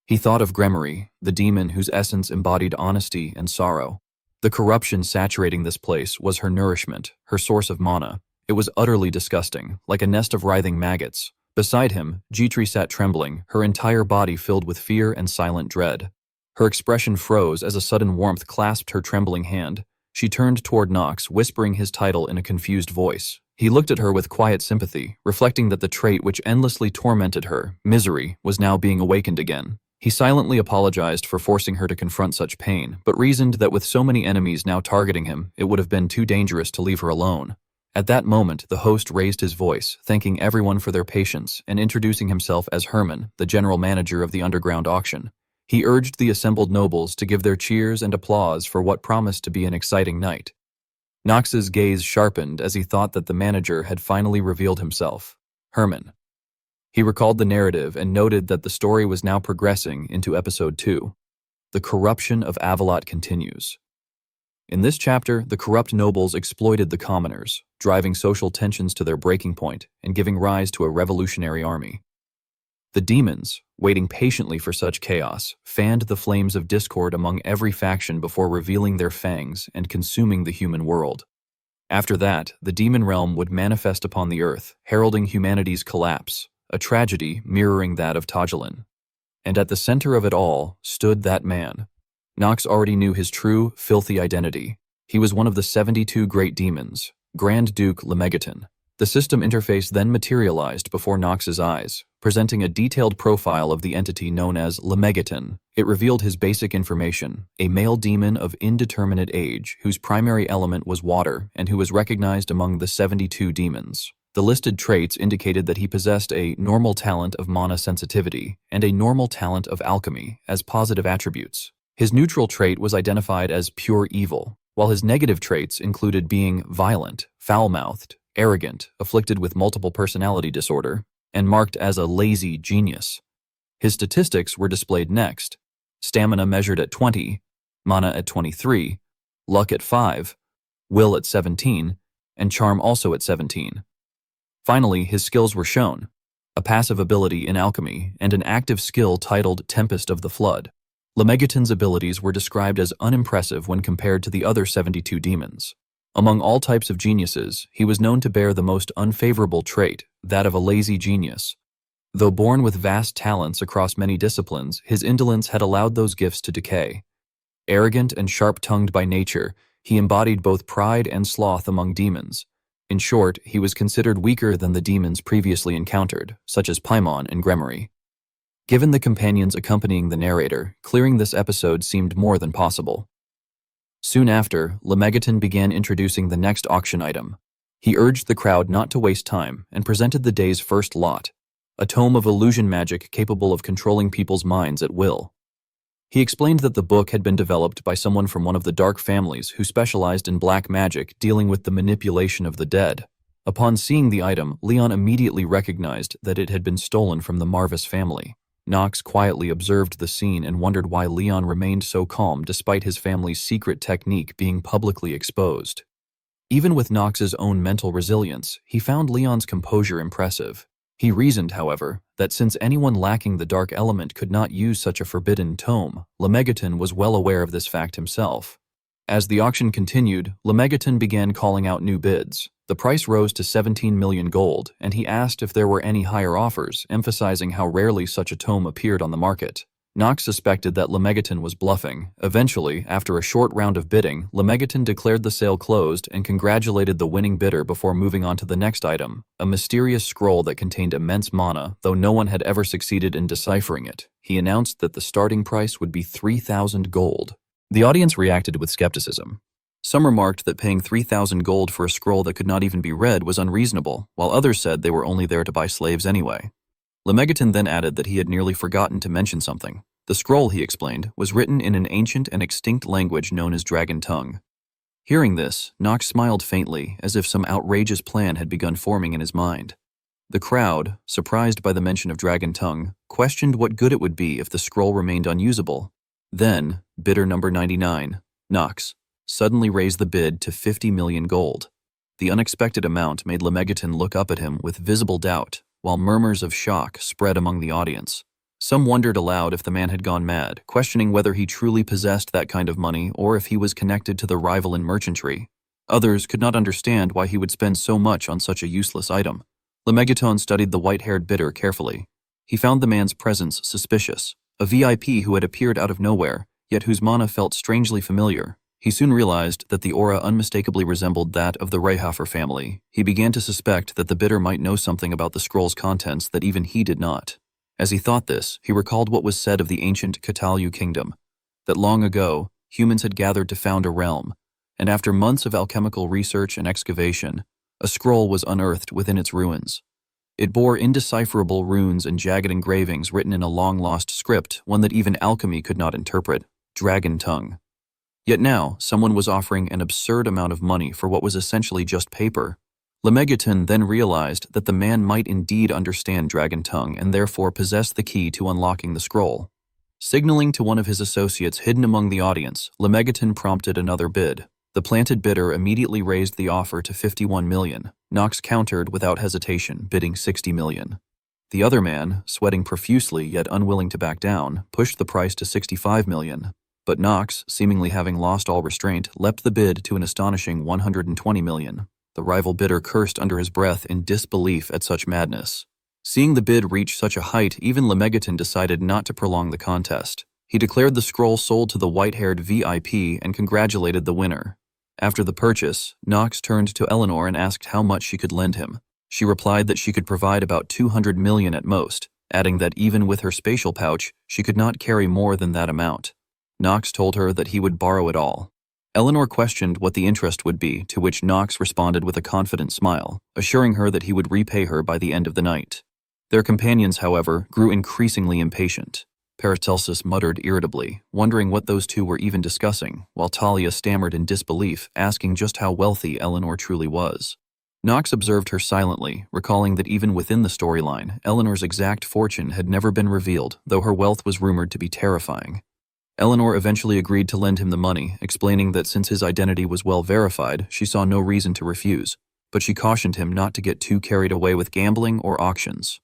He thought of Gremory, the demon whose essence embodied honesty and sorrow. The corruption saturating this place was her nourishment, her source of mana. It was utterly disgusting, like a nest of writhing maggots. Beside him, Jitri sat trembling, her entire body filled with fear and silent dread. Her expression froze as a sudden warmth clasped her trembling hand. She turned toward Knox, whispering his title in a confused voice. He looked at her with quiet sympathy, reflecting that the trait which endlessly tormented her, misery, was now being awakened again. He silently apologized for forcing her to confront such pain, but reasoned that with so many enemies now targeting him, it would have been too dangerous to leave her alone. At that moment, the host raised his voice, thanking everyone for their patience and introducing himself as Herman, the general manager of the underground auction. He urged the assembled nobles to give their cheers and applause for what promised to be an exciting night. Knox's gaze sharpened as he thought that the manager had finally revealed himself. Herman. He recalled the narrative and noted that the story was now progressing into episode 2. The corruption of Avalot continues. In this chapter, the corrupt nobles exploited the commoners, driving social tensions to their breaking point and giving rise to a revolutionary army. The demons, waiting patiently for such chaos, fanned the flames of discord among every faction before revealing their fangs and consuming the human world. After that, the demon realm would manifest upon the earth, heralding humanity's collapse, a tragedy mirroring that of Togelin. And at the center of it all stood that man. Knox already knew his true, filthy identity. He was one of the 72 great demons, Grand Duke Lemegeton. The system interface then materialized before Knox's eyes, presenting a detailed profile of the entity known as Lemegeton. It revealed his basic information: a male demon of indeterminate age whose primary element was water and who was recognized among the 72 demons. The listed traits indicated that he possessed a normal talent of mana sensitivity and a normal talent of alchemy as positive attributes. His neutral trait was identified as pure evil, while his negative traits included being violent, foul-mouthed, arrogant, afflicted with multiple personality disorder, and marked as a lazy genius. His statistics were displayed next: stamina measured at 20, mana at 23, luck at 5, will at 17, and charm also at 17. Finally, his skills were shown: a passive ability in alchemy and an active skill titled Tempest of the Flood. Lemegeton's abilities were described as unimpressive when compared to the other 72 demons. Among all types of geniuses, he was known to bear the most unfavorable trait, that of a lazy genius. Though born with vast talents across many disciplines, his indolence had allowed those gifts to decay. Arrogant and sharp-tongued by nature, he embodied both pride and sloth among demons. In short, he was considered weaker than the demons previously encountered, such as Paimon and Gremory. Given the companions accompanying the narrator, clearing this episode seemed more than possible. Soon after, Lemegeton began introducing the next auction item: He urged the crowd not to waste time and presented the day's first lot, a tome of illusion magic capable of controlling people's minds at will. He explained that the book had been developed by someone from one of the dark families who specialized in black magic dealing with the manipulation of the dead. Upon seeing the item, Leon immediately recognized that it had been stolen from the Marvis family. Knox quietly observed the scene and wondered why Leon remained so calm despite his family's secret technique being publicly exposed. Even with Knox's own mental resilience, he found Leon's composure impressive. He reasoned, however, that since anyone lacking the dark element could not use such a forbidden tome, Lemegeton was well aware of this fact himself. As the auction continued, Lemegeton began calling out new bids. The price rose to 17 million gold, and he asked if there were any higher offers, emphasizing how rarely such a tome appeared on the market. Knox suspected that Lemegeton was bluffing. Eventually, after a short round of bidding, Lemegeton declared the sale closed and congratulated the winning bidder before moving on to the next item, a mysterious scroll that contained immense mana, though no one had ever succeeded in deciphering it. He announced that the starting price would be 3,000 gold. The audience reacted with skepticism. Some remarked that paying 3,000 gold for a scroll that could not even be read was unreasonable, while others said they were only there to buy slaves anyway. Lemegeton then added that he had nearly forgotten to mention something. The scroll, he explained, was written in an ancient and extinct language known as Dragon Tongue. Hearing this, Knox smiled faintly, as if some outrageous plan had begun forming in his mind. The crowd, surprised by the mention of Dragon Tongue, questioned what good it would be if the scroll remained unusable. Then, bidder number 99, Knox, suddenly raised the bid to 50 million gold. The unexpected amount made Lemegeton look up at him with visible doubt, while murmurs of shock spread among the audience. Some wondered aloud if the man had gone mad, questioning whether he truly possessed that kind of money or if he was connected to the rival in merchantry. Others could not understand why he would spend so much on such a useless item. Lemegeton studied the white-haired bidder carefully. He found the man's presence suspicious, a VIP who had appeared out of nowhere, yet whose mana felt strangely familiar. He soon realized that the aura unmistakably resembled that of the Reincarnated family. He began to suspect that the bidder might know something about the scroll's contents that even he did not. As he thought this, he recalled what was said of the ancient Catalu kingdom, that long ago, humans had gathered to found a realm, and after months of alchemical research and excavation, a scroll was unearthed within its ruins. It bore indecipherable runes and jagged engravings written in a long-lost script, one that even alchemy could not interpret, Dragon Tongue. Yet now, someone was offering an absurd amount of money for what was essentially just paper. Lemegeton then realized that the man might indeed understand Dragon Tongue and therefore possess the key to unlocking the scroll. Signaling to one of his associates hidden among the audience, Lemegeton prompted another bid. The planted bidder immediately raised the offer to 51 million. Knox countered without hesitation, bidding 60 million. The other man, sweating profusely yet unwilling to back down, pushed the price to 65 million. But Knox, seemingly having lost all restraint, leapt the bid to an astonishing 120 million. The rival bidder cursed under his breath in disbelief at such madness. Seeing the bid reach such a height, even Lemegeton decided not to prolong the contest. He declared the scroll sold to the white-haired VIP and congratulated the winner. After the purchase, Knox turned to Eleanor and asked how much she could lend him. She replied that she could provide about 200 million at most, adding that even with her spatial pouch, she could not carry more than that amount. Knox told her that he would borrow it all. Eleanor questioned what the interest would be, to which Knox responded with a confident smile, assuring her that he would repay her by the end of the night. Their companions, however, grew increasingly impatient. Paracelsus muttered irritably, wondering what those two were even discussing, while Talia stammered in disbelief, asking just how wealthy Eleanor truly was. Knox observed her silently, recalling that even within the storyline, Eleanor's exact fortune had never been revealed, though her wealth was rumored to be terrifying. Eleanor eventually agreed to lend him the money, explaining that since his identity was well verified, she saw no reason to refuse, but she cautioned him not to get too carried away with gambling or auctions.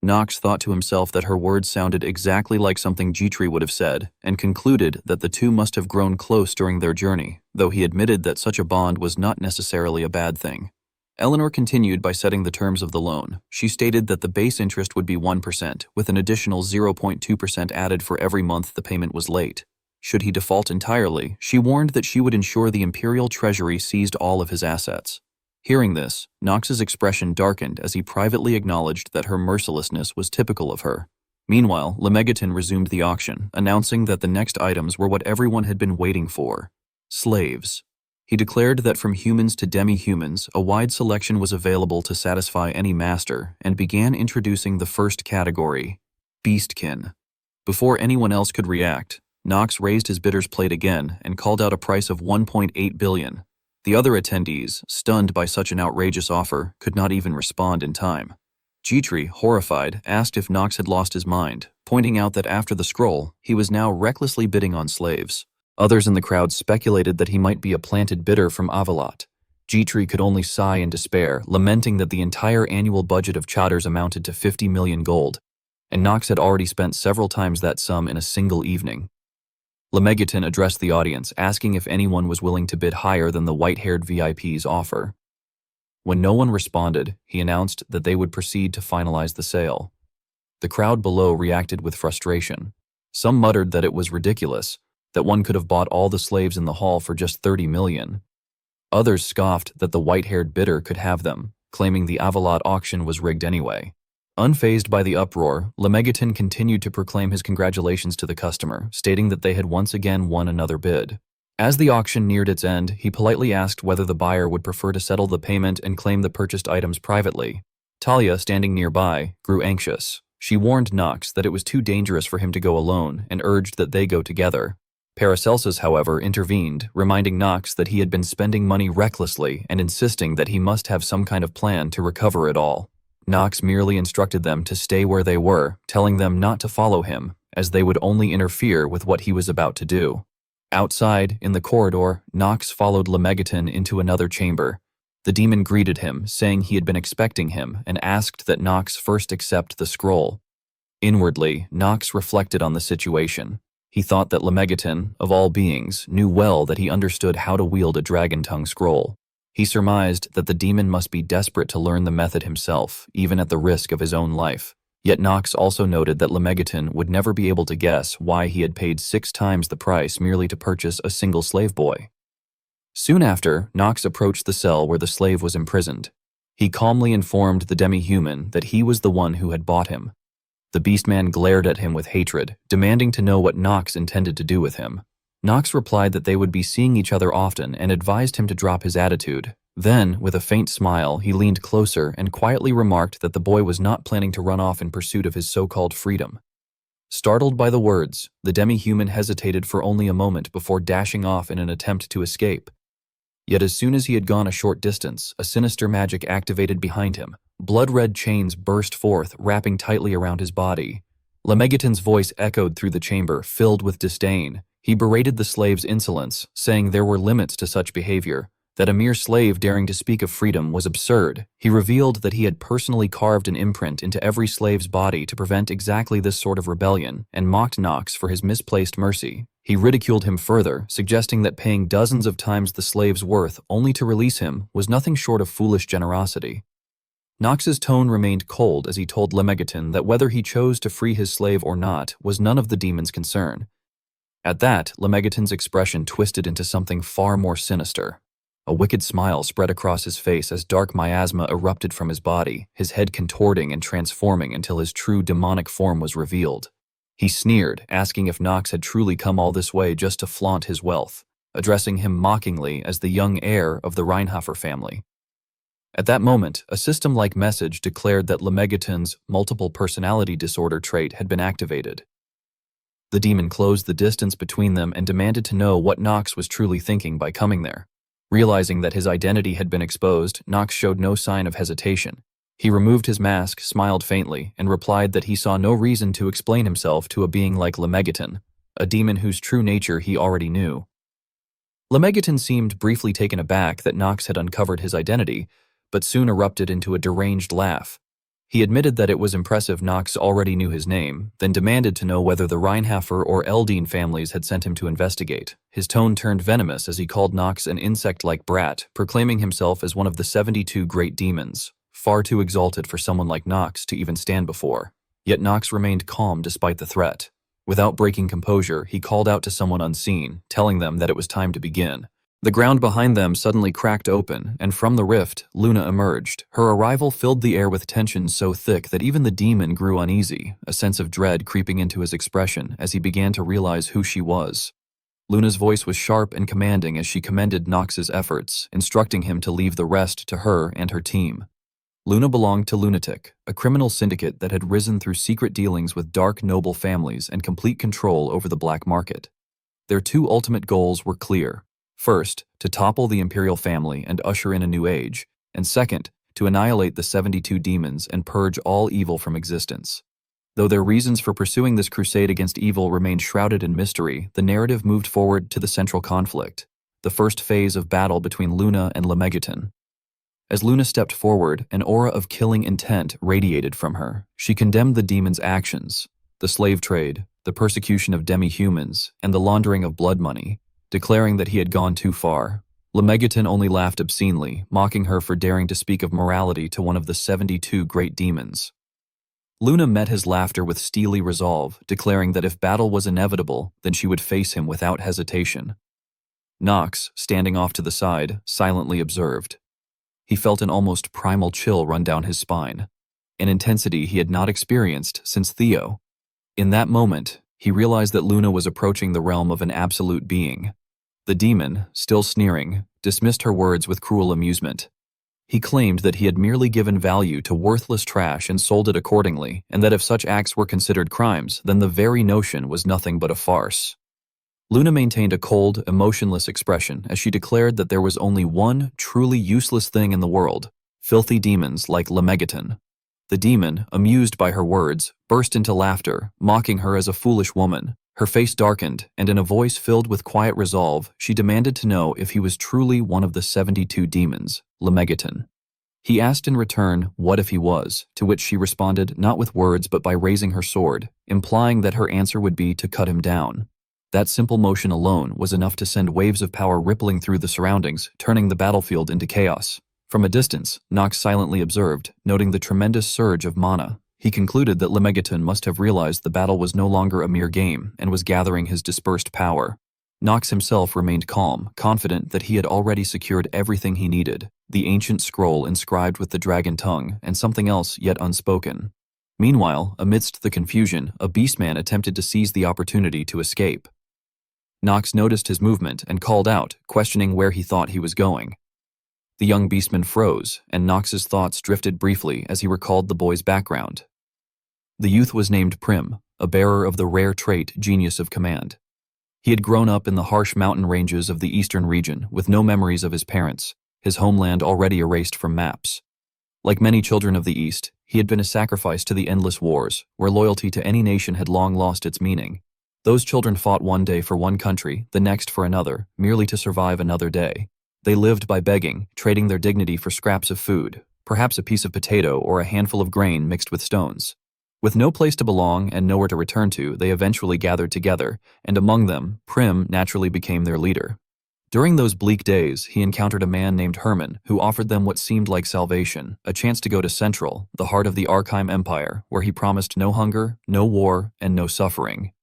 Knox thought to himself that her words sounded exactly like something Jitri would have said, and concluded that the two must have grown close during their journey, though he admitted that such a bond was not necessarily a bad thing. Eleanor continued by setting the terms of the loan. She stated that the base interest would be 1%, with an additional 0.2% added for every month the payment was late. Should he default entirely, she warned that she would ensure the Imperial Treasury seized all of his assets. Hearing this, Knox's expression darkened as he privately acknowledged that her mercilessness was typical of her. Meanwhile, Lemegeton resumed the auction, announcing that the next items were what everyone had been waiting for: slaves. He declared that from humans to demi-humans, a wide selection was available to satisfy any master, and began introducing the first category, beastkin. Before anyone else could react, Knox raised his bidder's plate again and called out a price of $1.8 billion. The other attendees, stunned by such an outrageous offer, could not even respond in time. Gitri, horrified, asked if Knox had lost his mind, pointing out that after the scroll, he was now recklessly bidding on slaves. Others in the crowd speculated that he might be a planted bidder from Avalat. Gitri could only sigh in despair, lamenting that the entire annual budget of Chatters amounted to 50 million gold, and Knox had already spent several times that sum in a single evening. Lemegeton addressed the audience, asking if anyone was willing to bid higher than the white-haired VIP's offer. When no one responded, he announced that they would proceed to finalize the sale. The crowd below reacted with frustration. Some muttered that it was ridiculous, that one could have bought all the slaves in the hall for just 30 million. Others scoffed that the white-haired bidder could have them, claiming the Avalat auction was rigged anyway. Unfazed by the uproar, Lemegeton continued to proclaim his congratulations to the customer, stating that they had once again won another bid. As the auction neared its end, he politely asked whether the buyer would prefer to settle the payment and claim the purchased items privately. Talia, standing nearby, grew anxious. She warned Knox that it was too dangerous for him to go alone and urged that they go together. Paracelsus, however, intervened, reminding Knox that he had been spending money recklessly and insisting that he must have some kind of plan to recover it all. Knox merely instructed them to stay where they were, telling them not to follow him, as they would only interfere with what he was about to do. Outside, in the corridor, Knox followed Lemegeton into another chamber. The demon greeted him, saying he had been expecting him, and asked that Knox first accept the scroll. Inwardly, Knox reflected on the situation. He thought that Lemegeton, of all beings, knew well that he understood how to wield a dragon-tongue scroll. He surmised that the demon must be desperate to learn the method himself, even at the risk of his own life. Yet Knox also noted that Lemegeton would never be able to guess why he had paid 6 times the price merely to purchase a single slave boy. Soon after, Knox approached the cell where the slave was imprisoned. He calmly informed the demi-human that he was the one who had bought him. The beastman glared at him with hatred, demanding to know what Knox intended to do with him. Knox replied that they would be seeing each other often and advised him to drop his attitude. Then, with a faint smile, he leaned closer and quietly remarked that the boy was not planning to run off in pursuit of his so-called freedom. Startled by the words, the demi-human hesitated for only a moment before dashing off in an attempt to escape. Yet as soon as he had gone a short distance, a sinister magic activated behind him. Blood-red chains burst forth, wrapping tightly around his body. Lemegeton's voice echoed through the chamber, filled with disdain. He berated the slave's insolence, saying there were limits to such behavior, that a mere slave daring to speak of freedom was absurd. He revealed that he had personally carved an imprint into every slave's body to prevent exactly this sort of rebellion, and mocked Knox for his misplaced mercy. He ridiculed him further, suggesting that paying dozens of times the slave's worth only to release him was nothing short of foolish generosity. Knox's tone remained cold as he told Lemegeton that whether he chose to free his slave or not was none of the demon's concern. At that, Lemegeton's expression twisted into something far more sinister. A wicked smile spread across his face as dark miasma erupted from his body, his head contorting and transforming until his true demonic form was revealed. He sneered, asking if Knox had truly come all this way just to flaunt his wealth, addressing him mockingly as the young heir of the Reinhofer family. At that moment, a system-like message declared that Lemegeton's multiple personality disorder trait had been activated. The demon closed the distance between them and demanded to know what Knox was truly thinking by coming there. Realizing that his identity had been exposed, Knox showed no sign of hesitation. He removed his mask, smiled faintly, and replied that he saw no reason to explain himself to a being like Lemegeton, a demon whose true nature he already knew. Lemegeton seemed briefly taken aback that Knox had uncovered his identity, but soon erupted into a deranged laugh. He admitted that it was impressive Knox already knew his name, then demanded to know whether the Reinhofer or Eldine families had sent him to investigate. His tone turned venomous as he called Knox an insect-like brat, proclaiming himself as one of the 72 great demons, far too exalted for someone like Knox to even stand before. Yet Knox remained calm despite the threat. Without breaking composure, he called out to someone unseen, telling them that it was time to begin. The ground behind them suddenly cracked open, and from the rift, Luna emerged. Her arrival filled the air with tension so thick that even the demon grew uneasy, a sense of dread creeping into his expression as he began to realize who she was. Luna's voice was sharp and commanding as she commended Nox's efforts, instructing him to leave the rest to her and her team. Luna belonged to Lunatic, a criminal syndicate that had risen through secret dealings with dark noble families and complete control over the black market. Their two ultimate goals were clear. First, to topple the imperial family and usher in a new age, and second, to annihilate the 72 demons and purge all evil from existence. Though their reasons for pursuing this crusade against evil remained shrouded in mystery, the narrative moved forward to the central conflict, the first phase of battle between Luna and Lemegeton. As Luna stepped forward, an aura of killing intent radiated from her. She condemned the demon's actions, the slave trade, the persecution of demi-humans, and the laundering of blood money, declaring that he had gone too far. Lemegeton only laughed obscenely, mocking her for daring to speak of morality to one of the 72 great demons. Luna met his laughter with steely resolve, declaring that if battle was inevitable, then she would face him without hesitation. Nox, standing off to the side, silently observed. He felt an almost primal chill run down his spine, an intensity he had not experienced since Theo. In that moment, he realized that Luna was approaching the realm of an absolute being. The demon, still sneering, dismissed her words with cruel amusement. He claimed that he had merely given value to worthless trash and sold it accordingly, and that if such acts were considered crimes, then the very notion was nothing but a farce. Luna maintained a cold, emotionless expression as she declared that there was only one truly useless thing in the world: filthy demons like Lemegeton. The demon, amused by her words, burst into laughter, mocking her as a foolish woman. Her face darkened, and in a voice filled with quiet resolve, she demanded to know if he was truly one of the 72 demons, Lemegeton. He asked in return, what if he was, to which she responded not with words but by raising her sword, implying that her answer would be to cut him down. That simple motion alone was enough to send waves of power rippling through the surroundings, turning the battlefield into chaos. From a distance, Nox silently observed, noting the tremendous surge of mana. He concluded that Lemegeton must have realized the battle was no longer a mere game and was gathering his dispersed power. Nox himself remained calm, confident that he had already secured everything he needed: the ancient scroll inscribed with the dragon tongue and something else yet unspoken. Meanwhile, amidst the confusion, a beastman attempted to seize the opportunity to escape. Nox noticed his movement and called out, questioning where he thought he was going. The young beastman froze, and Nox's thoughts drifted briefly as he recalled the boy's background. The youth was named Prim, a bearer of the rare trait Genius of Command. He had grown up in the harsh mountain ranges of the eastern region with no memories of his parents, his homeland already erased from maps. Like many children of the East, he had been a sacrifice to the endless wars, where loyalty to any nation had long lost its meaning. Those children fought one day for one country, the next for another, merely to survive another day. They lived by begging, trading their dignity for scraps of food, perhaps a piece of potato or a handful of grain mixed with stones. With no place to belong and nowhere to return to, they eventually gathered together, and among them, Prim naturally became their leader. During those bleak days, he encountered a man named Herman who offered them what seemed like salvation, a chance to go to Central, the heart of the Archime Empire, where he promised no hunger, no war, and no suffering.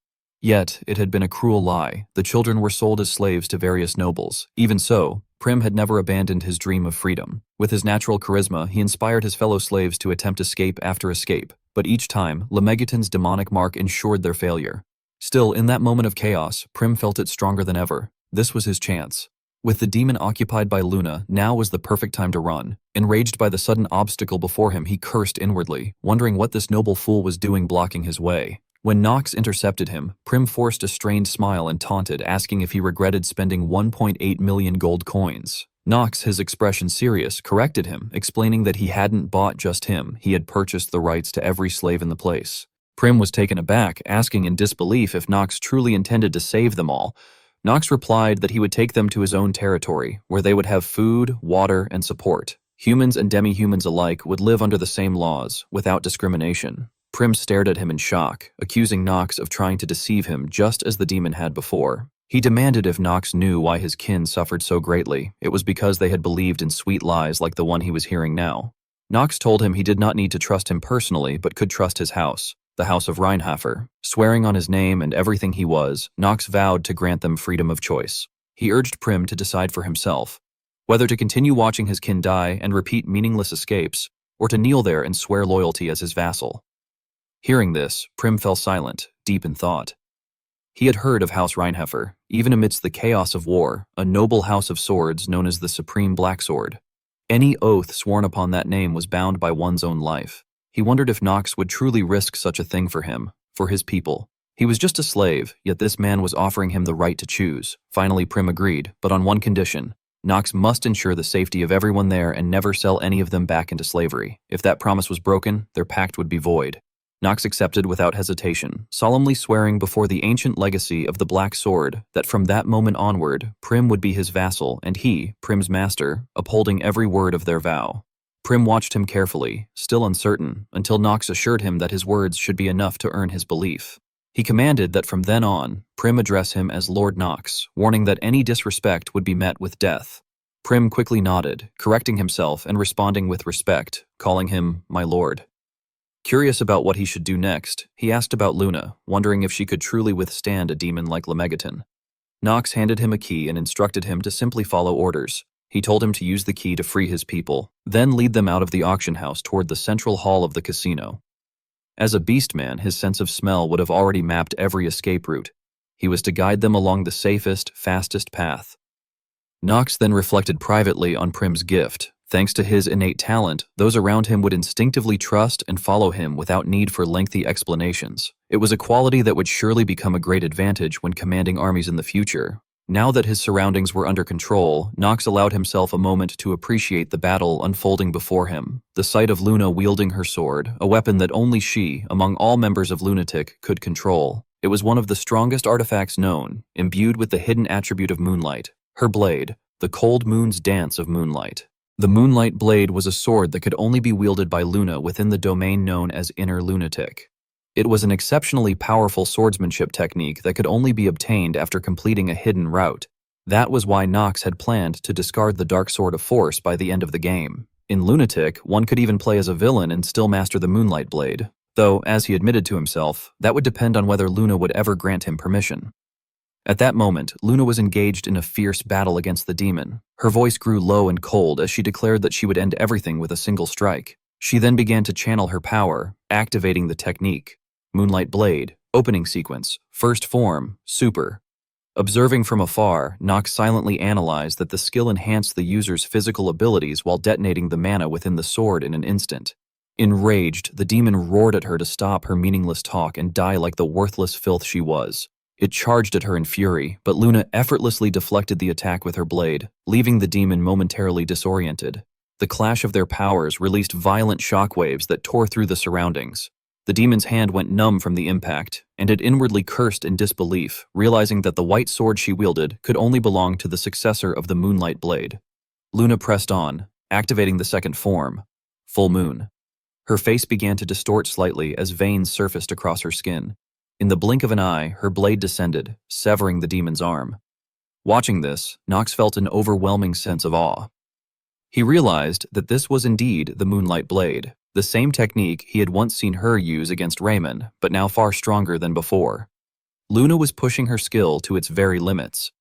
Yet, it had been a cruel lie. The children were sold as slaves to various nobles. Even so, Prim had never abandoned his dream of freedom. With his natural charisma, he inspired his fellow slaves to attempt escape after escape, but each time, Lemegeton's demonic mark ensured their failure. Still, in that moment of chaos, Prim felt it stronger than ever. This was his chance. With the demon occupied by Luna, now was the perfect time to run. Enraged by the sudden obstacle before him, he cursed inwardly, wondering what this noble fool was doing blocking his way. When Nox intercepted him, Prim forced a strained smile and taunted, asking if he regretted spending 1.8 million gold coins. Nox, his expression serious, corrected him, explaining that he hadn't bought just him, he had purchased the rights to every slave in the place. Prim was taken aback, asking in disbelief if Nox truly intended to save them all. Nox replied that he would take them to his own territory, where they would have food, water, and support. Humans and demi-humans alike would live under the same laws, without discrimination. Prim stared at him in shock, accusing Nox of trying to deceive him just as the demon had before. He demanded if Nox knew why his kin suffered so greatly. It was because they had believed in sweet lies like the one he was hearing now. Nox told him he did not need to trust him personally, but could trust his house, the House of Reinharnated. Swearing on his name and everything he was, Nox vowed to grant them freedom of choice. He urged Prim to decide for himself, whether to continue watching his kin die and repeat meaningless escapes, or to kneel there and swear loyalty as his vassal. Hearing this, Prim fell silent, deep in thought. He had heard of House Reinheffer, even amidst the chaos of war, a noble house of swords known as the Supreme Black Sword. Any oath sworn upon that name was bound by one's own life. He wondered if Nox would truly risk such a thing for him, for his people. He was just a slave, yet this man was offering him the right to choose. Finally, Prim agreed, but on one condition. Nox must ensure the safety of everyone there and never sell any of them back into slavery. If that promise was broken, their pact would be void. Nox accepted without hesitation, solemnly swearing before the ancient legacy of the Black Sword that from that moment onward, Prim would be his vassal and he, Prim's master, upholding every word of their vow. Prim watched him carefully, still uncertain, until Nox assured him that his words should be enough to earn his belief. He commanded that from then on, Prim address him as Lord Nox, warning that any disrespect would be met with death. Prim quickly nodded, correcting himself and responding with respect, calling him my lord. Curious about what he should do next, he asked about Luna, wondering if she could truly withstand a demon like Lemegeton. Nox handed him a key and instructed him to simply follow orders. He told him to use the key to free his people, then lead them out of the auction house toward the central hall of the casino. As a beastman, his sense of smell would have already mapped every escape route. He was to guide them along the safest, fastest path. Nox then reflected privately on Prim's gift. Thanks to his innate talent, those around him would instinctively trust and follow him without need for lengthy explanations. It was a quality that would surely become a great advantage when commanding armies in the future. Now that his surroundings were under control, Nox allowed himself a moment to appreciate the battle unfolding before him. The sight of Luna wielding her sword, a weapon that only she, among all members of Lunatic, could control. It was one of the strongest artifacts known, imbued with the hidden attribute of moonlight. Her blade, the cold moon's dance of moonlight. The moonlight blade was a sword that could only be wielded by Luna within the domain known as Inner Lunatic. It was an exceptionally powerful swordsmanship technique that could only be obtained after completing a hidden route. That was why Nox had planned to discard the Dark Sword of Force by the end of the game. In Lunatic, one could even play as a villain and still master the Moonlight Blade, though, as he admitted to himself, that would depend on whether Luna would ever grant him permission. At that moment, Luna was engaged in a fierce battle against the demon. Her voice grew low and cold as she declared that she would end everything with a single strike. She then began to channel her power, activating the technique. Moonlight Blade, opening sequence, first form, super. Observing from afar, Nox silently analyzed that the skill enhanced the user's physical abilities while detonating the mana within the sword in an instant. Enraged, the demon roared at her to stop her meaningless talk and die like the worthless filth she was. It charged at her in fury, but Luna effortlessly deflected the attack with her blade, leaving the demon momentarily disoriented. The clash of their powers released violent shockwaves that tore through the surroundings. The demon's hand went numb from the impact, and it inwardly cursed in disbelief, realizing that the white sword she wielded could only belong to the successor of the Moonlight Blade. Luna pressed on, activating the second form, Full Moon. Her face began to distort slightly as veins surfaced across her skin. In the blink of an eye, her blade descended, severing the demon's arm. Watching this, Nox felt an overwhelming sense of awe. He realized that this was indeed the Moonlight Blade, the same technique he had once seen her use against Raymond, but now far stronger than before. Luna was pushing her skill to its very limits.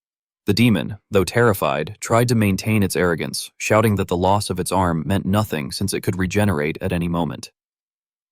The demon, though terrified, tried to maintain its arrogance, shouting that the loss of its arm meant nothing since it could regenerate at any moment.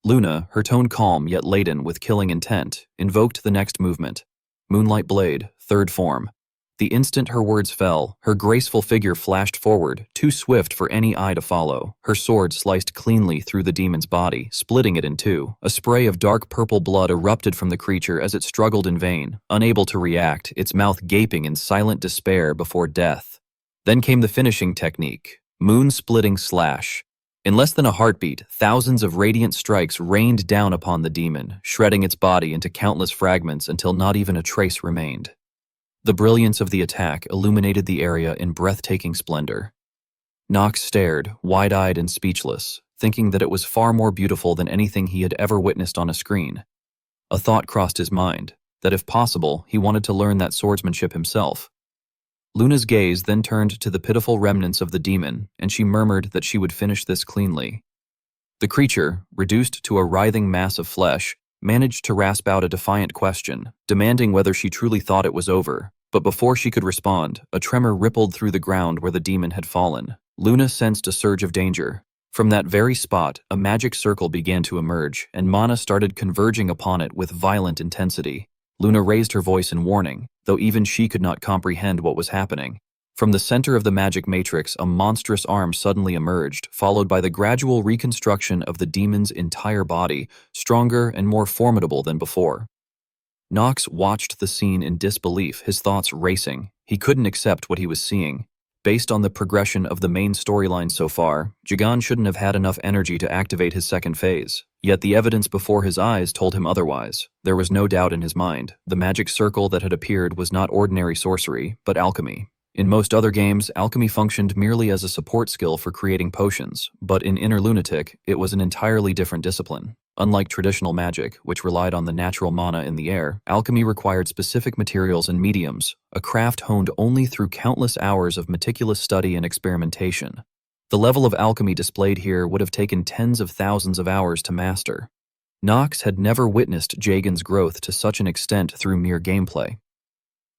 Luna, her tone calm yet laden with killing intent, invoked the next movement, Moonlight Blade, third form. The instant her words fell, her graceful figure flashed forward, too swift for any eye to follow. Her sword sliced cleanly through the demon's body, splitting it in two. A spray of dark purple blood erupted from the creature as it struggled in vain, unable to react, its mouth gaping in silent despair before death. Then came the finishing technique, Moon-Splitting Slash. In less than a heartbeat, thousands of radiant strikes rained down upon the demon, shredding its body into countless fragments until not even a trace remained. The brilliance of the attack illuminated the area in breathtaking splendor. Nox stared, wide-eyed and speechless, thinking that it was far more beautiful than anything he had ever witnessed on a screen. A thought crossed his mind, that if possible, he wanted to learn that swordsmanship himself. Luna's gaze then turned to the pitiful remnants of the demon, and she murmured that she would finish this cleanly. The creature, reduced to a writhing mass of flesh, managed to rasp out a defiant question, demanding whether she truly thought it was over. But before she could respond, a tremor rippled through the ground where the demon had fallen. Luna sensed a surge of danger. From that very spot, a magic circle began to emerge, and mana started converging upon it with violent intensity. Luna raised her voice in warning, though even she could not comprehend what was happening. From the center of the magic matrix, a monstrous arm suddenly emerged, followed by the gradual reconstruction of the demon's entire body, stronger and more formidable than before. Nox watched the scene in disbelief, his thoughts racing. He couldn't accept what he was seeing. Based on the progression of the main storyline so far, Jigan shouldn't have had enough energy to activate his second phase. Yet the evidence before his eyes told him otherwise. There was no doubt in his mind. The magic circle that had appeared was not ordinary sorcery, but alchemy. In most other games, alchemy functioned merely as a support skill for creating potions, but in Inner Lunatic, it was an entirely different discipline. Unlike traditional magic, which relied on the natural mana in the air, alchemy required specific materials and mediums, a craft honed only through countless hours of meticulous study and experimentation. The level of alchemy displayed here would have taken tens of thousands of hours to master. Nox had never witnessed Jagan's growth to such an extent through mere gameplay.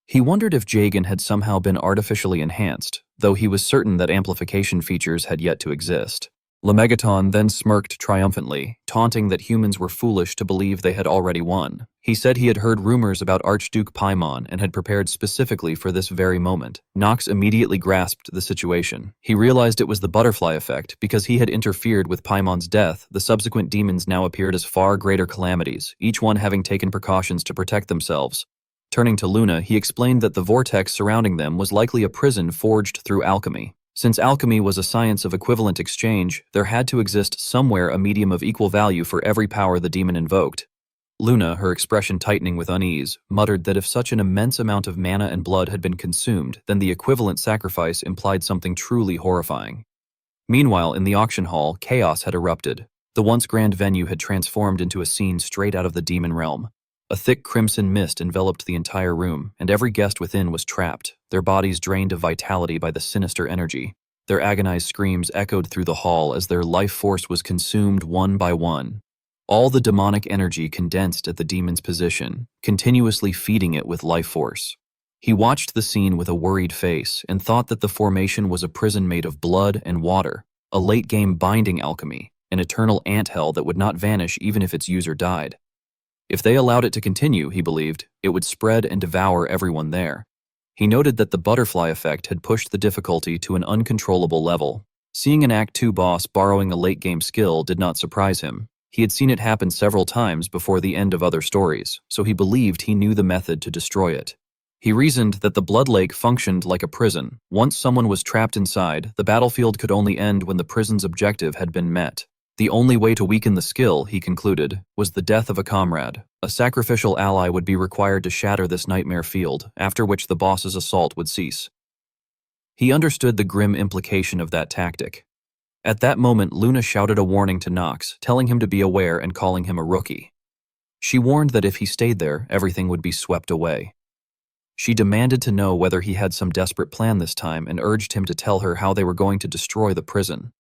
He wondered if Jagan had somehow been artificially enhanced, though he was certain that amplification features had yet to exist. Lemegeton then smirked triumphantly, taunting that humans were foolish to believe they had already won. He said he had heard rumors about Archduke Paimon and had prepared specifically for this very moment. Nox immediately grasped the situation. He realized it was the butterfly effect. Because he had interfered with Paimon's death, the subsequent demons now appeared as far greater calamities, each one having taken precautions to protect themselves. Turning to Luna, he explained that the vortex surrounding them was likely a prison forged through alchemy. Since alchemy was a science of equivalent exchange, there had to exist somewhere a medium of equal value for every power the demon invoked. Luna, her expression tightening with unease, muttered that if such an immense amount of mana and blood had been consumed, then the equivalent sacrifice implied something truly horrifying. Meanwhile, in the auction hall, chaos had erupted. The once grand venue had transformed into a scene straight out of the demon realm. A thick crimson mist enveloped the entire room, and every guest within was trapped, their bodies drained of vitality by the sinister energy. Their agonized screams echoed through the hall as their life force was consumed one by one. All the demonic energy condensed at the demon's position, continuously feeding it with life force. He watched the scene with a worried face and thought that the formation was a prison made of blood and water, a late-game binding alchemy, an eternal anthell that would not vanish even if its user died. If they allowed it to continue, he believed, it would spread and devour everyone there. He noted that the butterfly effect had pushed the difficulty to an uncontrollable level. Seeing an Act 2 boss borrowing a late-game skill did not surprise him. He had seen it happen several times before the end of other stories, so he believed he knew the method to destroy it. He reasoned that the Blood Lake functioned like a prison. Once someone was trapped inside, the battlefield could only end when the prison's objective had been met. The only way to weaken the skill, he concluded, was the death of a comrade. A sacrificial ally would be required to shatter this nightmare field, after which the boss's assault would cease. He understood the grim implication of that tactic. At that moment, Luna shouted a warning to Nox, telling him to be aware and calling him a rookie. She warned that if he stayed there, everything would be swept away. She demanded to know whether he had some desperate plan this time and urged him to tell her how they were going to destroy the prison.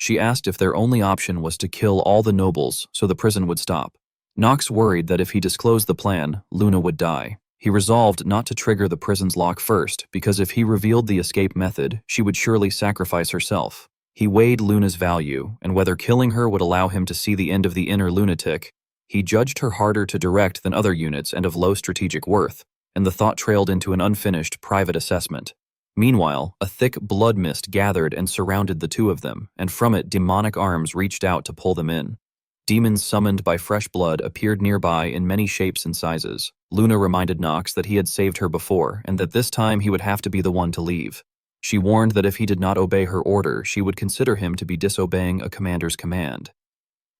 She asked if their only option was to kill all the nobles so the prison would stop. Nox worried that if he disclosed the plan, Luna would die. He resolved not to trigger the prison's lock first, because if he revealed the escape method, she would surely sacrifice herself. He weighed Luna's value, and whether killing her would allow him to see the end of the Inner Lunatic. He judged her harder to direct than other units and of low strategic worth, and the thought trailed into an unfinished private assessment. Meanwhile, a thick blood mist gathered and surrounded the two of them, and from it demonic arms reached out to pull them in. Demons summoned by fresh blood appeared nearby in many shapes and sizes. Luna reminded Nox that he had saved her before, and that this time he would have to be the one to leave. She warned that if he did not obey her order, she would consider him to be disobeying a commander's command.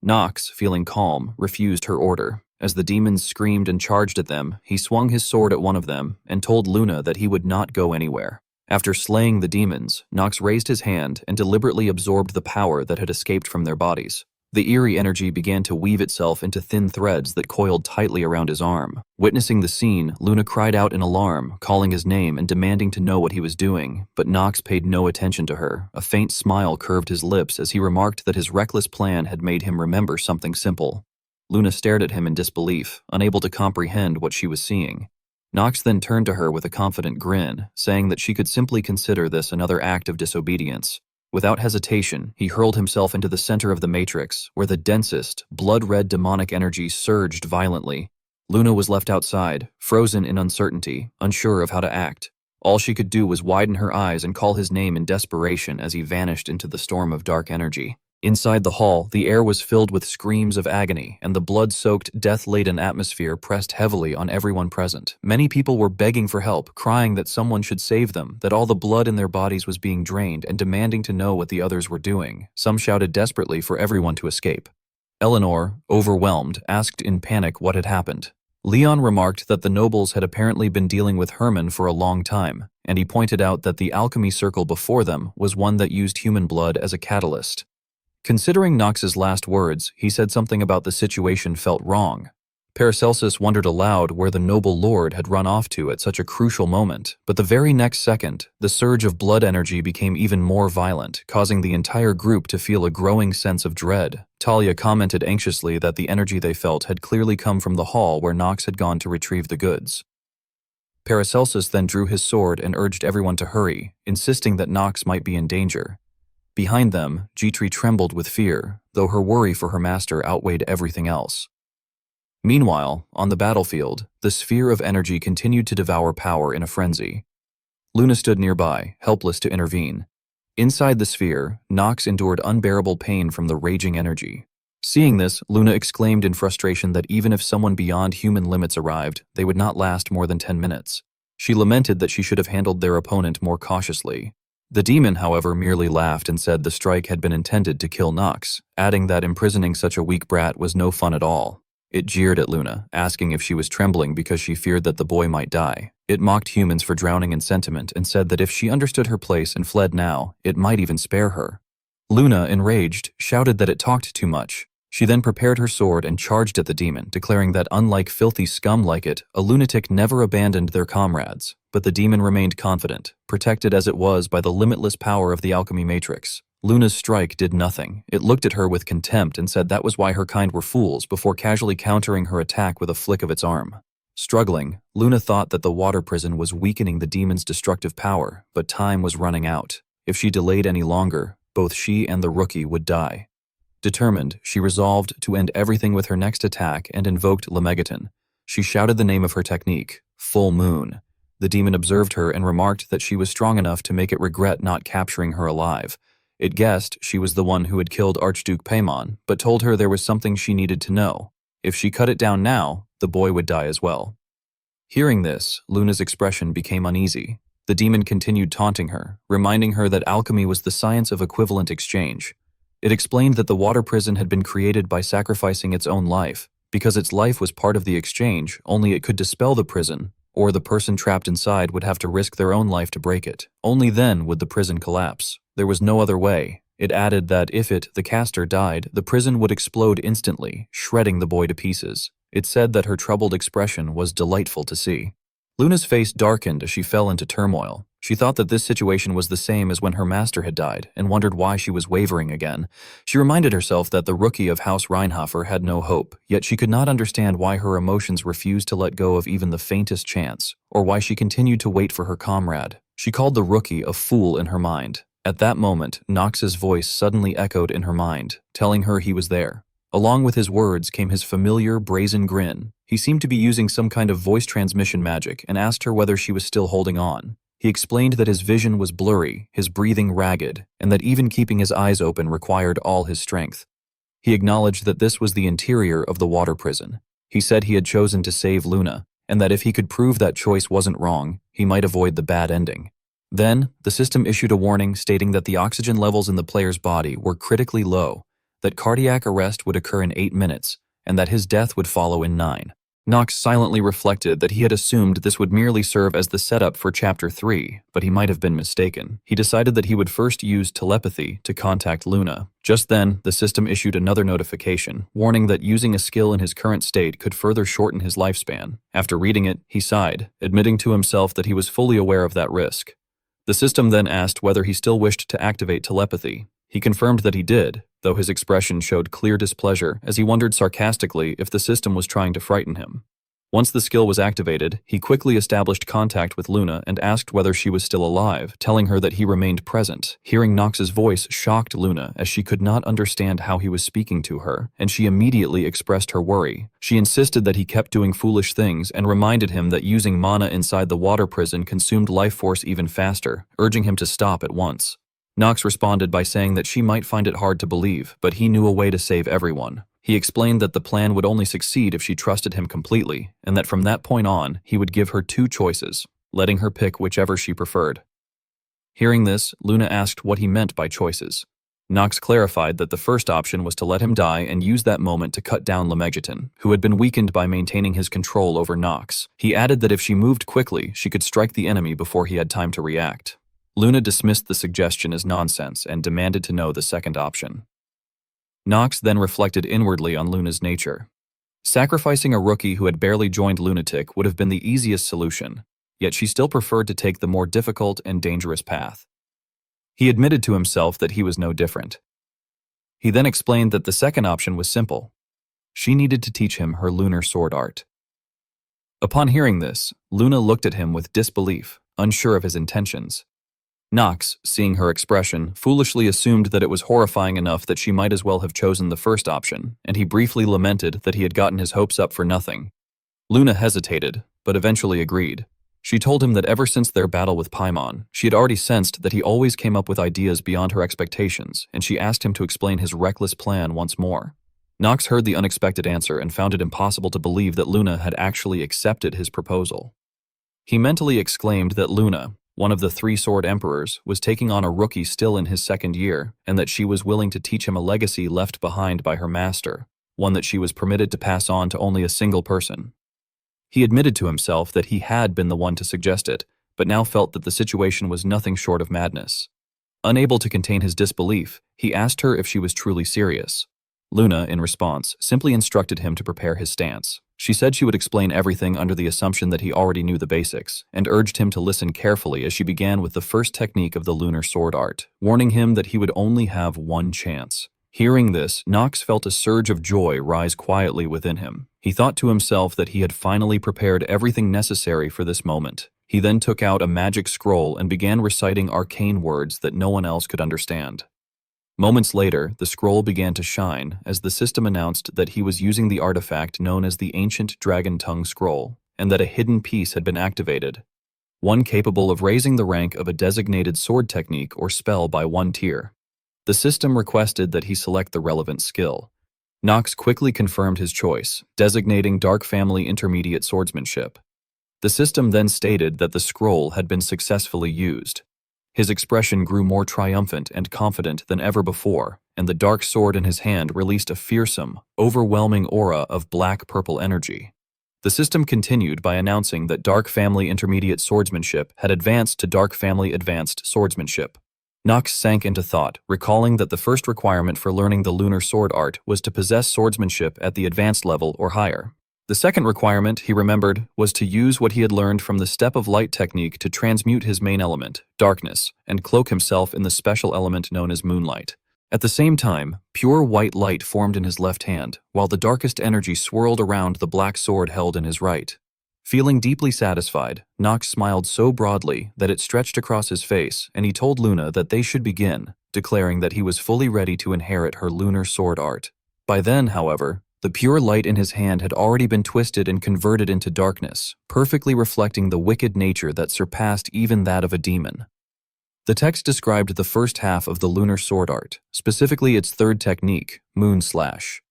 Nox, feeling calm, refused her order. As the demons screamed and charged at them, he swung his sword at one of them and told Luna that he would not go anywhere. After slaying the demons, Nox raised his hand and deliberately absorbed the power that had escaped from their bodies. The eerie energy began to weave itself into thin threads that coiled tightly around his arm. Witnessing the scene, Luna cried out in alarm, calling his name and demanding to know what he was doing, but Nox paid no attention to her. A faint smile curved his lips as he remarked that his reckless plan had made him remember something simple. Luna stared at him in disbelief, unable to comprehend what she was seeing. Nox then turned to her with a confident grin, saying that she could simply consider this another act of disobedience. Without hesitation, he hurled himself into the center of the matrix, where the densest, blood-red demonic energy surged violently. Luna was left outside, frozen in uncertainty, unsure of how to act. All she could do was widen her eyes and call his name in desperation as he vanished into the storm of dark energy. Inside the hall, the air was filled with screams of agony, and the blood-soaked, death-laden atmosphere pressed heavily on everyone present. Many people were begging for help, crying that someone should save them, that all the blood in their bodies was being drained, and demanding to know what the others were doing. Some shouted desperately for everyone to escape. Eleanor, overwhelmed, asked in panic what had happened. Leon remarked that the nobles had apparently been dealing with Herman for a long time, and he pointed out that the alchemy circle before them was one that used human blood as a catalyst. Considering Nox's last words, he said something about the situation felt wrong. Paracelsus wondered aloud where the noble lord had run off to at such a crucial moment, but the very next second, the surge of blood energy became even more violent, causing the entire group to feel a growing sense of dread. Talia commented anxiously that the energy they felt had clearly come from the hall where Nox had gone to retrieve the goods. Paracelsus then drew his sword and urged everyone to hurry, insisting that Nox might be in danger. Behind them, Jitri trembled with fear, though her worry for her master outweighed everything else. Meanwhile, on the battlefield, the sphere of energy continued to devour power in a frenzy. Luna stood nearby, helpless to intervene. Inside the sphere, Nox endured unbearable pain from the raging energy. Seeing this, Luna exclaimed in frustration that even if someone beyond human limits arrived, they would not last more than 10 minutes. She lamented that she should have handled their opponent more cautiously. The demon, however, merely laughed and said the strike had been intended to kill Nox, adding that imprisoning such a weak brat was no fun at all. It jeered at Luna, asking if she was trembling because she feared that the boy might die. It mocked humans for drowning in sentiment and said that if she understood her place and fled now, it might even spare her. Luna, enraged, shouted that it talked too much. She then prepared her sword and charged at the demon, declaring that unlike filthy scum like it, a lunatic never abandoned their comrades. But the demon remained confident, protected as it was by the limitless power of the alchemy matrix. Luna's strike did nothing. It looked at her with contempt and said that was why her kind were fools before casually countering her attack with a flick of its arm. Struggling, Luna thought that the water prison was weakening the demon's destructive power, but time was running out. If she delayed any longer, both she and the rookie would die. Determined, she resolved to end everything with her next attack and invoked Lemegeton. She shouted the name of her technique, Full Moon. The demon observed her and remarked that she was strong enough to make it regret not capturing her alive. It guessed she was the one who had killed Archduke Paimon, but told her there was something she needed to know. If she cut it down now, the boy would die as well. Hearing this, Luna's expression became uneasy. The demon continued taunting her, reminding her that alchemy was the science of equivalent exchange. It explained that the water prison had been created by sacrificing its own life. Because its life was part of the exchange, only it could dispel the prison, or the person trapped inside would have to risk their own life to break it. Only then would the prison collapse. There was no other way. It added that if it, the caster, died, the prison would explode instantly, shredding the boy to pieces. It said that her troubled expression was delightful to see. Luna's face darkened as she fell into turmoil. She thought that this situation was the same as when her master had died, and wondered why she was wavering again. She reminded herself that the rookie of House Reinhofer had no hope, yet she could not understand why her emotions refused to let go of even the faintest chance, or why she continued to wait for her comrade. She called the rookie a fool in her mind. At that moment, Nox's voice suddenly echoed in her mind, telling her he was there. Along with his words came his familiar, brazen grin. He seemed to be using some kind of voice transmission magic and asked her whether she was still holding on. He explained that his vision was blurry, his breathing ragged, and that even keeping his eyes open required all his strength. He acknowledged that this was the interior of the water prison. He said he had chosen to save Luna, and that if he could prove that choice wasn't wrong, he might avoid the bad ending. Then, the system issued a warning stating that the oxygen levels in the player's body were critically low, that cardiac arrest would occur in 8 minutes, and that his death would follow in 9. Nox silently reflected that he had assumed this would merely serve as the setup for Chapter 3, but he might have been mistaken. He decided that he would first use telepathy to contact Luna. Just then, the system issued another notification, warning that using a skill in his current state could further shorten his lifespan. After reading it, he sighed, admitting to himself that he was fully aware of that risk. The system then asked whether he still wished to activate telepathy. He confirmed that he did, though his expression showed clear displeasure as he wondered sarcastically if the system was trying to frighten him. Once the skill was activated, he quickly established contact with Luna and asked whether she was still alive, telling her that he remained present. Hearing Nox's voice shocked Luna, as she could not understand how he was speaking to her, and she immediately expressed her worry. She insisted that he kept doing foolish things and reminded him that using mana inside the water prison consumed life force even faster, urging him to stop at once. Nox responded by saying that she might find it hard to believe, but he knew a way to save everyone. He explained that the plan would only succeed if she trusted him completely, and that from that point on, he would give her 2 choices, letting her pick whichever she preferred. Hearing this, Luna asked what he meant by choices. Nox clarified that the first option was to let him die and use that moment to cut down Lemegeton, who had been weakened by maintaining his control over Nox. He added that if she moved quickly, she could strike the enemy before he had time to react. Luna dismissed the suggestion as nonsense and demanded to know the second option. Nox then reflected inwardly on Luna's nature. Sacrificing a rookie who had barely joined Lunatic would have been the easiest solution, yet she still preferred to take the more difficult and dangerous path. He admitted to himself that he was no different. He then explained that the second option was simple. She needed to teach him her lunar sword art. Upon hearing this, Luna looked at him with disbelief, unsure of his intentions. Nox, seeing her expression, foolishly assumed that it was horrifying enough that she might as well have chosen the first option, and he briefly lamented that he had gotten his hopes up for nothing. Luna hesitated, but eventually agreed. She told him that ever since their battle with Paimon, she had already sensed that he always came up with ideas beyond her expectations, and she asked him to explain his reckless plan once more. Nox heard the unexpected answer and found it impossible to believe that Luna had actually accepted his proposal. He mentally exclaimed that Luna, one of the 3 sword emperors, was taking on a rookie still in his 2nd year, and that she was willing to teach him a legacy left behind by her master, one that she was permitted to pass on to only a single person. He admitted to himself that he had been the one to suggest it, but now felt that the situation was nothing short of madness. Unable to contain his disbelief, he asked her if she was truly serious. Luna, in response, simply instructed him to prepare his stance. She said she would explain everything under the assumption that he already knew the basics, and urged him to listen carefully as she began with the first technique of the lunar sword art, warning him that he would only have 1 chance. Hearing this, Nox felt a surge of joy rise quietly within him. He thought to himself that he had finally prepared everything necessary for this moment. He then took out a magic scroll and began reciting arcane words that no one else could understand. Moments later, the scroll began to shine as the system announced that he was using the artifact known as the Ancient Dragon Tongue Scroll, and that a hidden piece had been activated, one capable of raising the rank of a designated sword technique or spell by 1 tier. The system requested that he select the relevant skill. Nox quickly confirmed his choice, designating Dark Family Intermediate Swordsmanship. The system then stated that the scroll had been successfully used. His expression grew more triumphant and confident than ever before, and the dark sword in his hand released a fearsome, overwhelming aura of black-purple energy. The system continued by announcing that Dark Family Intermediate Swordsmanship had advanced to Dark Family Advanced Swordsmanship. Nox sank into thought, recalling that the first requirement for learning the lunar sword art was to possess swordsmanship at the advanced level or higher. The second requirement, he remembered, was to use what he had learned from the Step of Light technique to transmute his main element, darkness, and cloak himself in the special element known as moonlight. At the same time, pure white light formed in his left hand, while the darkest energy swirled around the black sword held in his right. Feeling deeply satisfied, Nox smiled so broadly that it stretched across his face, and he told Luna that they should begin, declaring that he was fully ready to inherit her lunar sword art. By then, however, the pure light in his hand had already been twisted and converted into darkness, perfectly reflecting the wicked nature that surpassed even that of a demon. The text described the first half of the lunar sword art, specifically its 3rd technique, Moon Slash.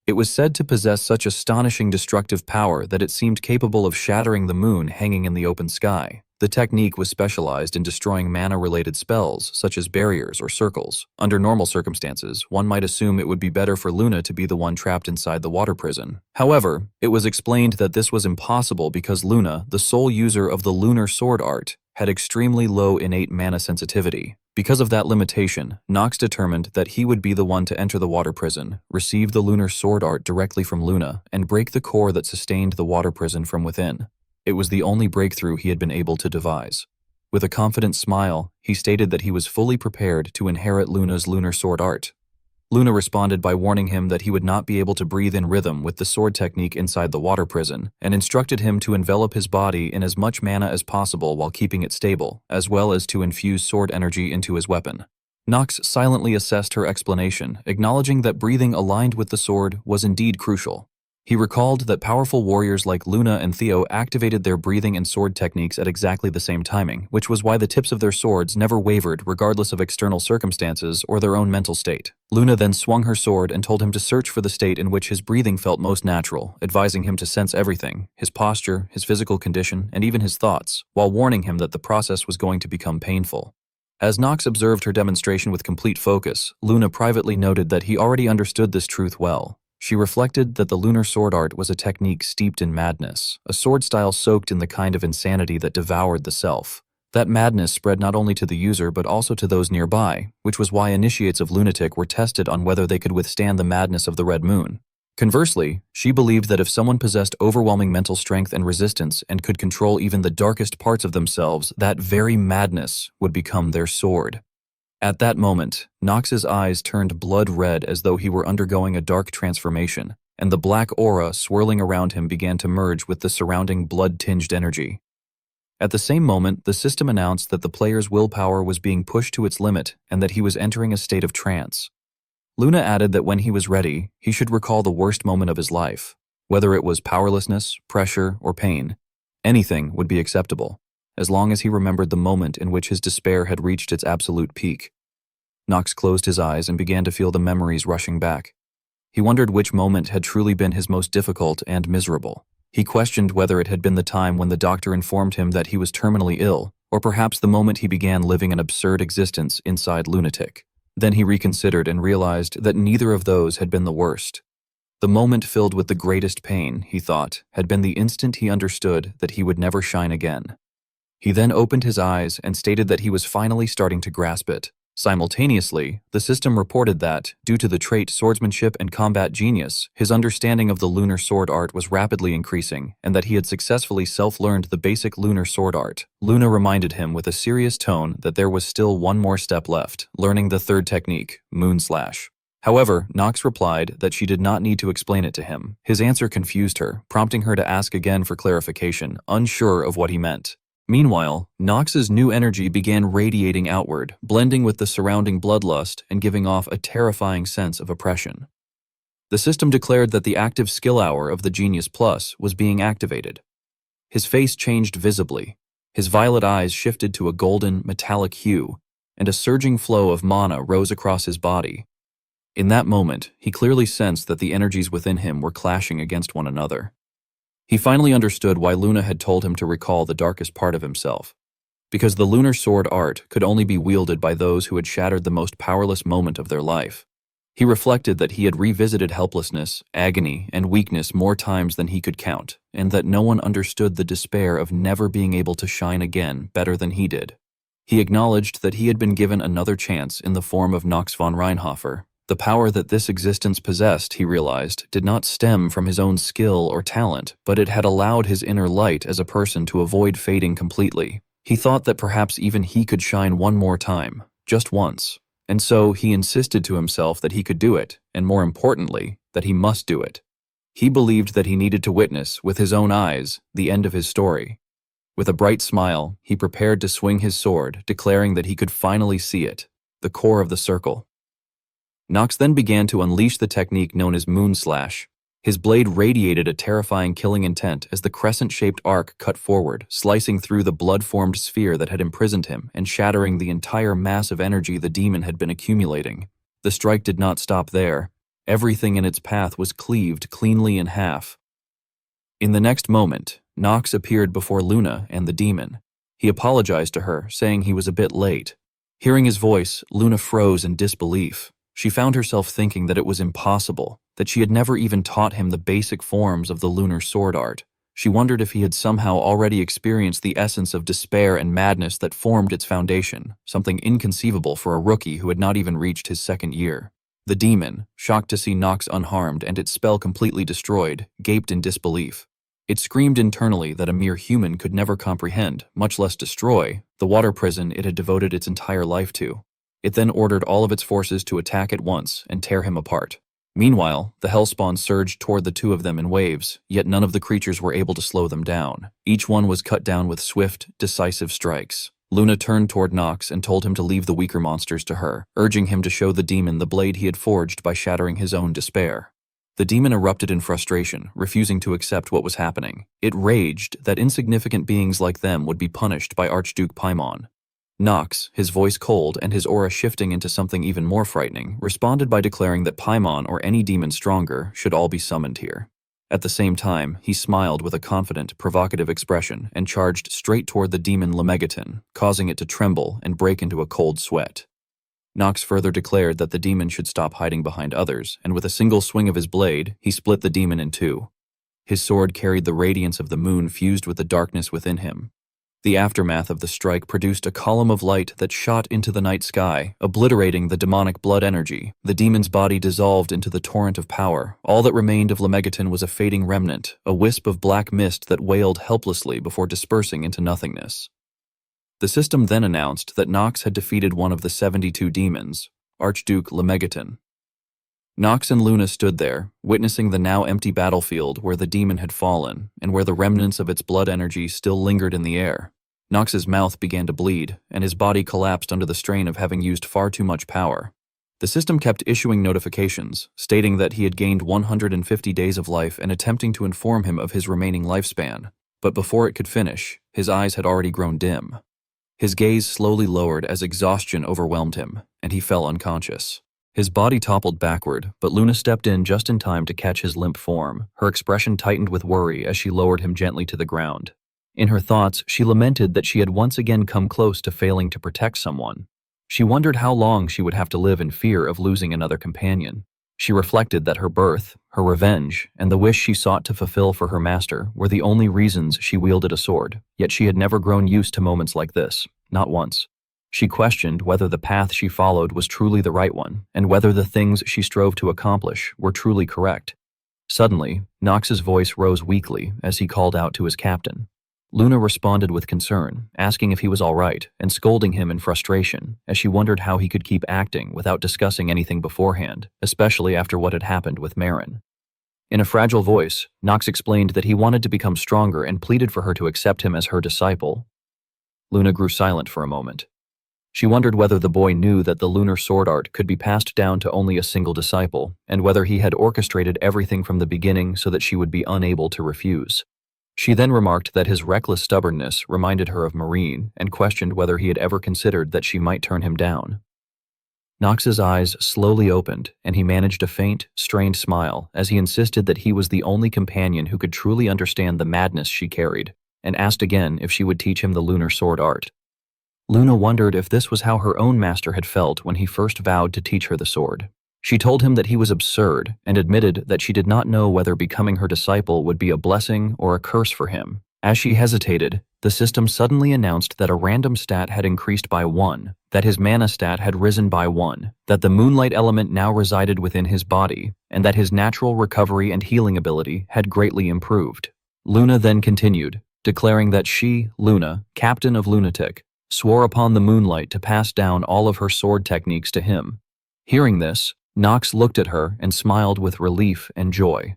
It was said to possess such astonishing destructive power that it seemed capable of shattering the moon hanging in the open sky. The technique was specialized in destroying mana-related spells, such as barriers or circles. Under normal circumstances, one might assume it would be better for Luna to be the one trapped inside the water prison. However, it was explained that this was impossible because Luna, the sole user of the lunar sword art, had extremely low innate mana sensitivity. Because of that limitation, Nox determined that he would be the one to enter the water prison, receive the lunar sword art directly from Luna, and break the core that sustained the water prison from within. It was the only breakthrough he had been able to devise. With a confident smile, he stated that he was fully prepared to inherit Luna's lunar sword art. Luna responded by warning him that he would not be able to breathe in rhythm with the sword technique inside the water prison, and instructed him to envelop his body in as much mana as possible while keeping it stable, as well as to infuse sword energy into his weapon. Nox silently assessed her explanation, acknowledging that breathing aligned with the sword was indeed crucial. He recalled that powerful warriors like Luna and Theo activated their breathing and sword techniques at exactly the same timing, which was why the tips of their swords never wavered regardless of external circumstances or their own mental state. Luna then swung her sword and told him to search for the state in which his breathing felt most natural, advising him to sense everything, his posture, his physical condition, and even his thoughts, while warning him that the process was going to become painful. As Nox observed her demonstration with complete focus, Luna privately noted that he already understood this truth well. She reflected that the lunar sword art was a technique steeped in madness, a sword style soaked in the kind of insanity that devoured the self. That madness spread not only to the user but also to those nearby, which was why initiates of lunatic were tested on whether they could withstand the madness of the Red Moon. Conversely, she believed that if someone possessed overwhelming mental strength and resistance and could control even the darkest parts of themselves, that very madness would become their sword. At that moment, Nox's eyes turned blood red as though he were undergoing a dark transformation, and the black aura swirling around him began to merge with the surrounding blood-tinged energy. At the same moment, the system announced that the player's willpower was being pushed to its limit and that he was entering a state of trance. Luna added that when he was ready, he should recall the worst moment of his life. Whether it was powerlessness, pressure, or pain, anything would be acceptable, as long as he remembered the moment in which his despair had reached its absolute peak. Nox closed his eyes and began to feel the memories rushing back. He wondered which moment had truly been his most difficult and miserable. He questioned whether it had been the time when the doctor informed him that he was terminally ill, or perhaps the moment he began living an absurd existence inside lunatic. Then he reconsidered and realized that neither of those had been the worst. The moment filled with the greatest pain, he thought, had been the instant he understood that he would never shine again. He then opened his eyes and stated that he was finally starting to grasp it. Simultaneously, the system reported that, due to the trait swordsmanship and combat genius, his understanding of the lunar sword art was rapidly increasing, and that he had successfully self-learned the basic lunar sword art. Luna reminded him with a serious tone that there was still one more step left, learning the third technique, Moon Slash. However, Nox replied that she did not need to explain it to him. His answer confused her, prompting her to ask again for clarification, unsure of what he meant. Meanwhile, Nox's new energy began radiating outward, blending with the surrounding bloodlust and giving off a terrifying sense of oppression. The system declared that the active skill hour of the Genius Plus was being activated. His face changed visibly. His violet eyes shifted to a golden, metallic hue, and a surging flow of mana rose across his body. In that moment, he clearly sensed that the energies within him were clashing against one another. He finally understood why Luna had told him to recall the darkest part of himself. Because the lunar sword art could only be wielded by those who had shattered the most powerless moment of their life. He reflected that he had revisited helplessness, agony, and weakness more times than he could count, and that no one understood the despair of never being able to shine again better than he did. He acknowledged that he had been given another chance in the form of Nox von Reinhofer. The power that this existence possessed, he realized, did not stem from his own skill or talent, but it had allowed his inner light as a person to avoid fading completely. He thought that perhaps even he could shine one more time, just once. And so he insisted to himself that he could do it, and more importantly, that he must do it. He believed that he needed to witness, with his own eyes, the end of his story. With a bright smile, he prepared to swing his sword, declaring that he could finally see it, the core of the circle. Nox then began to unleash the technique known as Moon Slash. His blade radiated a terrifying killing intent as the crescent-shaped arc cut forward, slicing through the blood-formed sphere that had imprisoned him and shattering the entire mass of energy the demon had been accumulating. The strike did not stop there. Everything in its path was cleaved cleanly in half. In the next moment, Nox appeared before Luna and the demon. He apologized to her, saying he was a bit late. Hearing his voice, Luna froze in disbelief. She found herself thinking that it was impossible, that she had never even taught him the basic forms of the lunar sword art. She wondered if he had somehow already experienced the essence of despair and madness that formed its foundation, something inconceivable for a rookie who had not even reached his second year. The demon, shocked to see Nox unharmed and its spell completely destroyed, gaped in disbelief. It screamed internally that a mere human could never comprehend, much less destroy, the water prison it had devoted its entire life to. It then ordered all of its forces to attack at once and tear him apart. Meanwhile, the hellspawn surged toward the two of them in waves, yet none of the creatures were able to slow them down. Each one was cut down with swift, decisive strikes. Luna turned toward Nox and told him to leave the weaker monsters to her, urging him to show the demon the blade he had forged by shattering his own despair. The demon erupted in frustration, refusing to accept what was happening. It raged that insignificant beings like them would be punished by Archduke Paimon. Nox, his voice cold and his aura shifting into something even more frightening, responded by declaring that Paimon or any demon stronger should all be summoned here. At the same time, he smiled with a confident, provocative expression and charged straight toward the demon Lemegeton, causing it to tremble and break into a cold sweat. Nox further declared that the demon should stop hiding behind others, and with a single swing of his blade, he split the demon in two. His sword carried the radiance of the moon fused with the darkness within him. The aftermath of the strike produced a column of light that shot into the night sky, obliterating the demonic blood energy. The demon's body dissolved into the torrent of power. All that remained of Lemegeton was a fading remnant, a wisp of black mist that wailed helplessly before dispersing into nothingness. The system then announced that Nox had defeated one of the 72 demons, Archduke Lemegeton. Nox and Luna stood there, witnessing the now empty battlefield where the demon had fallen and where the remnants of its blood energy still lingered in the air. Nox's mouth began to bleed, and his body collapsed under the strain of having used far too much power. The system kept issuing notifications, stating that he had gained 150 days of life and attempting to inform him of his remaining lifespan. But before it could finish, his eyes had already grown dim. His gaze slowly lowered as exhaustion overwhelmed him, and he fell unconscious. His body toppled backward, but Luna stepped in just in time to catch his limp form. Her expression tightened with worry as she lowered him gently to the ground. In her thoughts, she lamented that she had once again come close to failing to protect someone. She wondered how long she would have to live in fear of losing another companion. She reflected that her birth, her revenge, and the wish she sought to fulfill for her master were the only reasons she wielded a sword, yet she had never grown used to moments like this, not once. She questioned whether the path she followed was truly the right one, and whether the things she strove to accomplish were truly correct. Suddenly, Nox's voice rose weakly as he called out to his captain. Luna responded with concern, asking if he was all right, and scolding him in frustration, as she wondered how he could keep acting without discussing anything beforehand, especially after what had happened with Marin. In a fragile voice, Nox explained that he wanted to become stronger and pleaded for her to accept him as her disciple. Luna grew silent for a moment. She wondered whether the boy knew that the lunar sword art could be passed down to only a single disciple, and whether he had orchestrated everything from the beginning so that she would be unable to refuse. She then remarked that his reckless stubbornness reminded her of Marine and questioned whether he had ever considered that she might turn him down. Nox's eyes slowly opened, and he managed a faint, strained smile as he insisted that he was the only companion who could truly understand the madness she carried, and asked again if she would teach him the lunar sword art. Luna wondered if this was how her own master had felt when he first vowed to teach her the sword. She told him that he was absurd and admitted that she did not know whether becoming her disciple would be a blessing or a curse for him. As she hesitated, the system suddenly announced that a random stat had increased by 1, that his mana stat had risen by 1, that the moonlight element now resided within his body, and that his natural recovery and healing ability had greatly improved. Luna then continued, declaring that she, Luna, captain of Lunatic, swore upon the moonlight to pass down all of her sword techniques to him. Hearing this, Nox looked at her and smiled with relief and joy.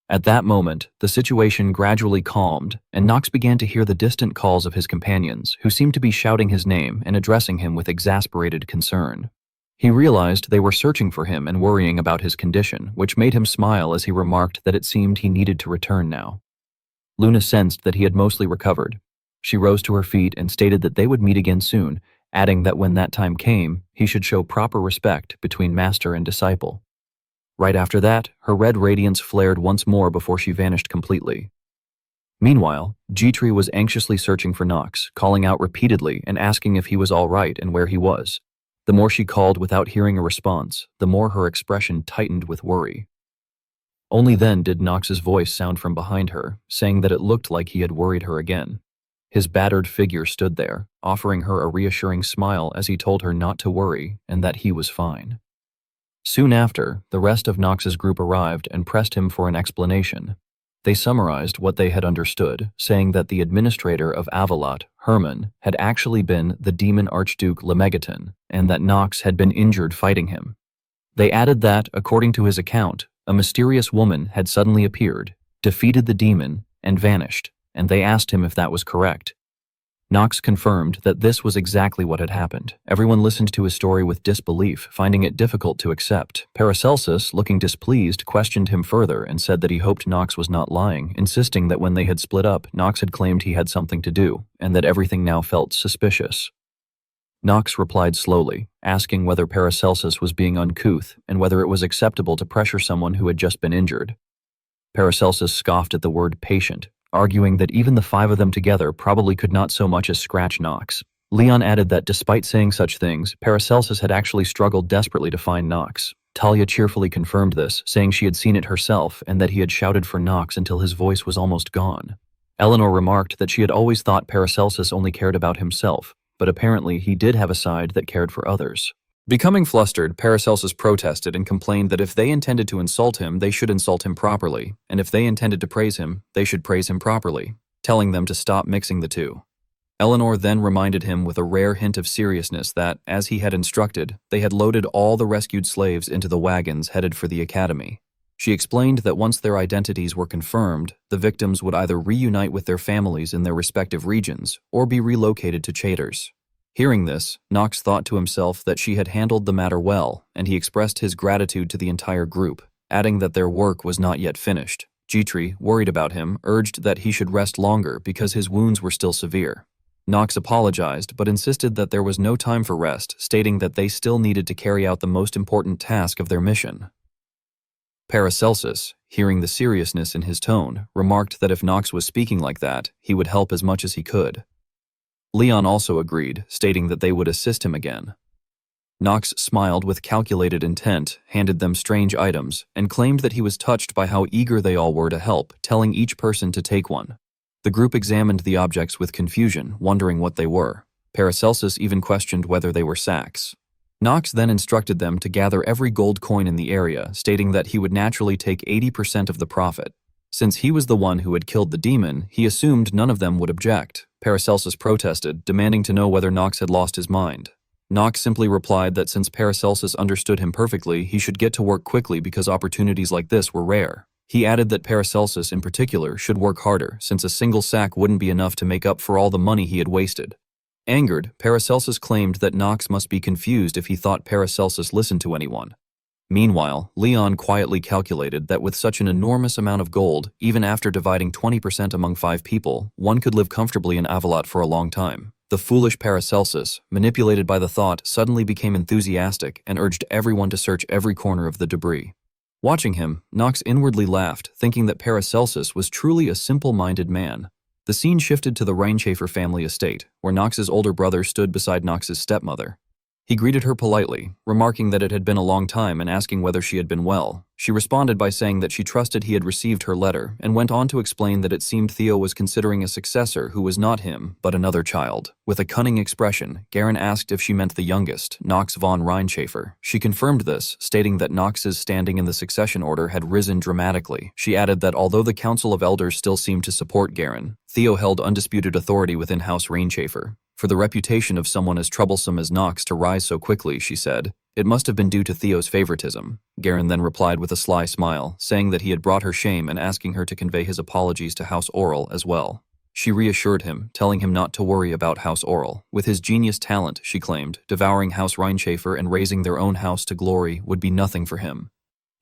At that moment, the situation gradually calmed, and Nox began to hear the distant calls of his companions, who seemed to be shouting his name and addressing him with exasperated concern. He realized they were searching for him and worrying about his condition, which made him smile as he remarked that it seemed he needed to return now. Luna sensed that he had mostly recovered. She rose to her feet and stated that they would meet again soon, adding that when that time came, he should show proper respect between master and disciple. Right after that, her red radiance flared once more before she vanished completely. Meanwhile, G-Tree was anxiously searching for Nox, calling out repeatedly and asking if he was all right and where he was. The more she called without hearing a response, the more her expression tightened with worry. Only then did Nox's voice sound from behind her, saying that it looked like he had worried her again. His battered figure stood there, offering her a reassuring smile as he told her not to worry and that he was fine. Soon after, the rest of Nox's group arrived and pressed him for an explanation. They summarized what they had understood, saying that the administrator of Avalot, Herman, had actually been the demon Archduke Lemegeton, and that Nox had been injured fighting him. They added that, according to his account, a mysterious woman had suddenly appeared, defeated the demon, and vanished, and they asked him if that was correct. Nox confirmed that this was exactly what had happened. Everyone listened to his story with disbelief, finding it difficult to accept. Paracelsus, looking displeased, questioned him further and said that he hoped Nox was not lying, insisting that when they had split up, Nox had claimed he had something to do, and that everything now felt suspicious. Nox replied slowly, asking whether Paracelsus was being uncouth and whether it was acceptable to pressure someone who had just been injured. Paracelsus scoffed at the word patient, arguing that even the five of them together probably could not so much as scratch Nox. Leon added that despite saying such things, Paracelsus had actually struggled desperately to find Nox. Talia cheerfully confirmed this, saying she had seen it herself and that he had shouted for Nox until his voice was almost gone. Eleanor remarked that she had always thought Paracelsus only cared about himself, but apparently he did have a side that cared for others. Becoming flustered, Paracelsus protested and complained that if they intended to insult him, they should insult him properly, and if they intended to praise him, they should praise him properly, telling them to stop mixing the two. Eleanor then reminded him with a rare hint of seriousness that, as he had instructed, they had loaded all the rescued slaves into the wagons headed for the academy. She explained that once their identities were confirmed, the victims would either reunite with their families in their respective regions or be relocated to Chaders. Hearing this, Nox thought to himself that she had handled the matter well, and he expressed his gratitude to the entire group, adding that their work was not yet finished. Gitri, worried about him, urged that he should rest longer because his wounds were still severe. Nox apologized but insisted that there was no time for rest, stating that they still needed to carry out the most important task of their mission. Paracelsus, hearing the seriousness in his tone, remarked that if Nox was speaking like that, he would help as much as he could. Leon also agreed, stating that they would assist him again. Nox smiled with calculated intent, handed them strange items, and claimed that he was touched by how eager they all were to help, telling each person to take one. The group examined the objects with confusion, wondering what they were. Paracelsus even questioned whether they were sacks. Nox then instructed them to gather every gold coin in the area, stating that he would naturally take 80% of the profit. Since he was the one who had killed the demon, he assumed none of them would object. Paracelsus protested, demanding to know whether Nox had lost his mind. Nox simply replied that since Paracelsus understood him perfectly, he should get to work quickly because opportunities like this were rare. He added that Paracelsus in particular should work harder, since a single sack wouldn't be enough to make up for all the money he had wasted. Angered, Paracelsus claimed that Nox must be confused if he thought Paracelsus listened to anyone. Meanwhile, Leon quietly calculated that with such an enormous amount of gold, even after dividing 20% among 5 people, one could live comfortably in Avalot for a long time. The foolish Paracelsus, manipulated by the thought, suddenly became enthusiastic and urged everyone to search every corner of the debris. Watching him, Nox inwardly laughed, thinking that Paracelsus was truly a simple-minded man. The scene shifted to the Reincarnated family estate, where Nox's older brother stood beside Nox's stepmother. He greeted her politely, remarking that it had been a long time and asking whether she had been well. She responded by saying that she trusted he had received her letter, and went on to explain that it seemed Theo was considering a successor who was not him, but another child. With a cunning expression, Garen asked if she meant the youngest, Nox von Reinschäfer. She confirmed this, stating that Nox's standing in the succession order had risen dramatically. She added that although the Council of Elders still seemed to support Garen, Theo held undisputed authority within House Reinschäfer. For the reputation of someone as troublesome as Nox to rise so quickly, she said, it must have been due to Theo's favoritism. Garen then replied with a sly smile, saying that he had brought her shame and asking her to convey his apologies to House Oral as well. She reassured him, telling him not to worry about House Oral. With his genius talent, she claimed, devouring House Reinschäfer and raising their own house to glory would be nothing for him.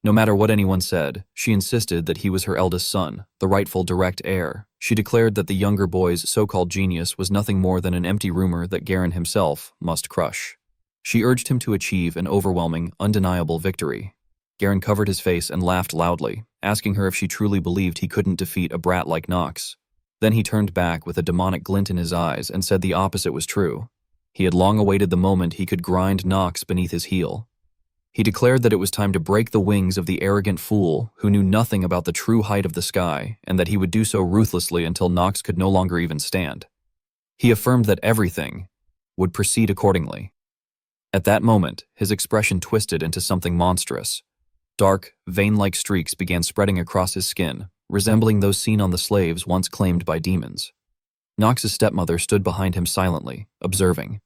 No matter what anyone said, she insisted that he was her eldest son, the rightful direct heir. She declared that the younger boy's so-called genius was nothing more than an empty rumor that Garen himself must crush. She urged him to achieve an overwhelming, undeniable victory. Garen covered his face and laughed loudly, asking her if she truly believed he couldn't defeat a brat like Nox. Then he turned back with a demonic glint in his eyes and said the opposite was true. He had long awaited the moment he could grind Nox beneath his heel. He declared that it was time to break the wings of the arrogant fool who knew nothing about the true height of the sky, and that he would do so ruthlessly until Nox could no longer even stand. He affirmed that everything would proceed accordingly. At that moment, his expression twisted into something monstrous. Dark, vein-like streaks began spreading across his skin, resembling those seen on the slaves once claimed by demons. Knox's stepmother stood behind him silently, observing.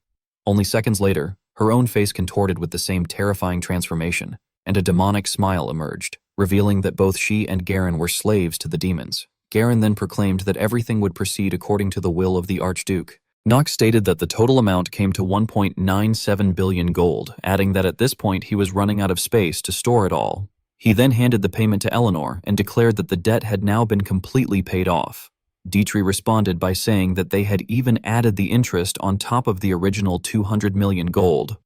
Only seconds later, her own face contorted with the same terrifying transformation, and a demonic smile emerged, revealing that both she and Garen were slaves to the demons. Garen then proclaimed that everything would proceed according to the will of the Archduke. Knox stated that the total amount came to 1.97 billion gold, adding that at this point he was running out of space to store it all. He then handed the payment to Eleanor and declared that the debt had now been completely paid off. Dietrich responded by saying that they had even added the interest on top of the original 200 million gold.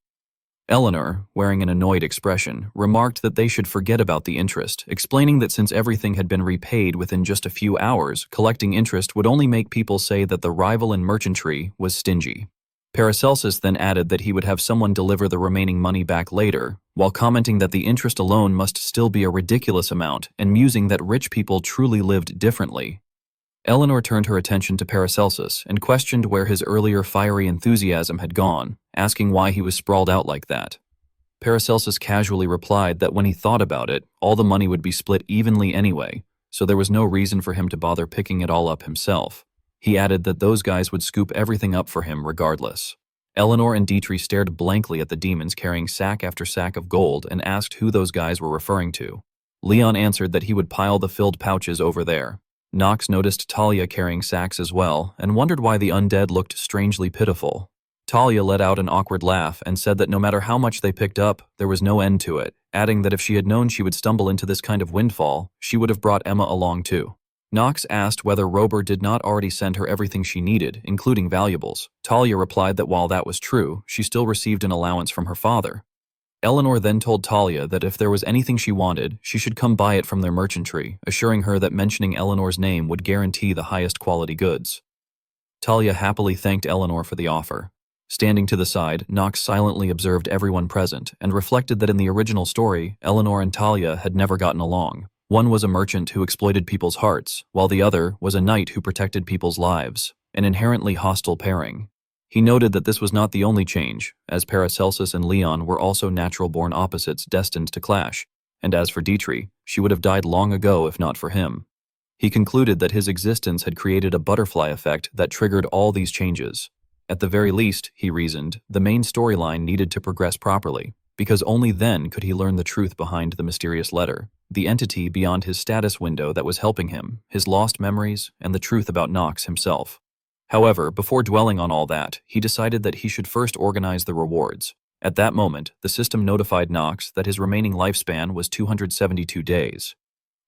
Eleanor, wearing an annoyed expression, remarked that they should forget about the interest, explaining that since everything had been repaid within just a few hours, collecting interest would only make people say that the rival in merchantry was stingy. Paracelsus then added that he would have someone deliver the remaining money back later, while commenting that the interest alone must still be a ridiculous amount and musing that rich people truly lived differently. Eleanor turned her attention to Paracelsus and questioned where his earlier fiery enthusiasm had gone, asking why he was sprawled out like that. Paracelsus casually replied that when he thought about it, all the money would be split evenly anyway, so there was no reason for him to bother picking it all up himself. He added that those guys would scoop everything up for him regardless. Eleanor and Dietrich stared blankly at the demons carrying sack after sack of gold and asked who those guys were referring to. Leon answered that he would pile the filled pouches over there. Knox noticed Talia carrying sacks as well and wondered why the undead looked strangely pitiful. Talia let out an awkward laugh and said that no matter how much they picked up, there was no end to it, adding that if she had known she would stumble into this kind of windfall, she would have brought Emma along too. Knox asked whether Rober did not already send her everything she needed, including valuables. Talia replied that while that was true, she still received an allowance from her father. Eleanor then told Talia that if there was anything she wanted, she should come buy it from their merchantry, assuring her that mentioning Eleanor's name would guarantee the highest quality goods. Talia happily thanked Eleanor for the offer. Standing to the side, Knox silently observed everyone present and reflected that in the original story, Eleanor and Talia had never gotten along. One was a merchant who exploited people's hearts, while the other was a knight who protected people's lives, an inherently hostile pairing. He noted that this was not the only change, as Paracelsus and Leon were also natural-born opposites destined to clash, and as for Dietrich, she would have died long ago if not for him. He concluded that his existence had created a butterfly effect that triggered all these changes. At the very least, he reasoned, the main storyline needed to progress properly, because only then could he learn the truth behind the mysterious letter, the entity beyond his status window that was helping him, his lost memories, and the truth about Knox himself. However, before dwelling on all that, he decided that he should first organize the rewards. At that moment, the system notified Knox that his remaining lifespan was 272 days.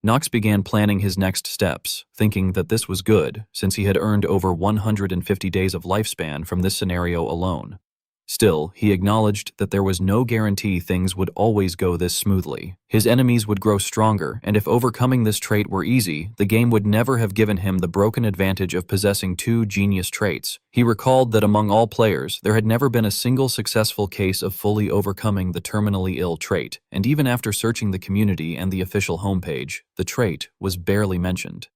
Knox began planning his next steps, thinking that this was good, since he had earned over 150 days of lifespan from this scenario alone. Still, he acknowledged that there was no guarantee things would always go this smoothly. His enemies would grow stronger, and if overcoming this trait were easy, the game would never have given him the broken advantage of possessing two genius traits. He recalled that among all players, there had never been a single successful case of fully overcoming the terminally ill trait, and even after searching the community and the official homepage, the trait was barely mentioned.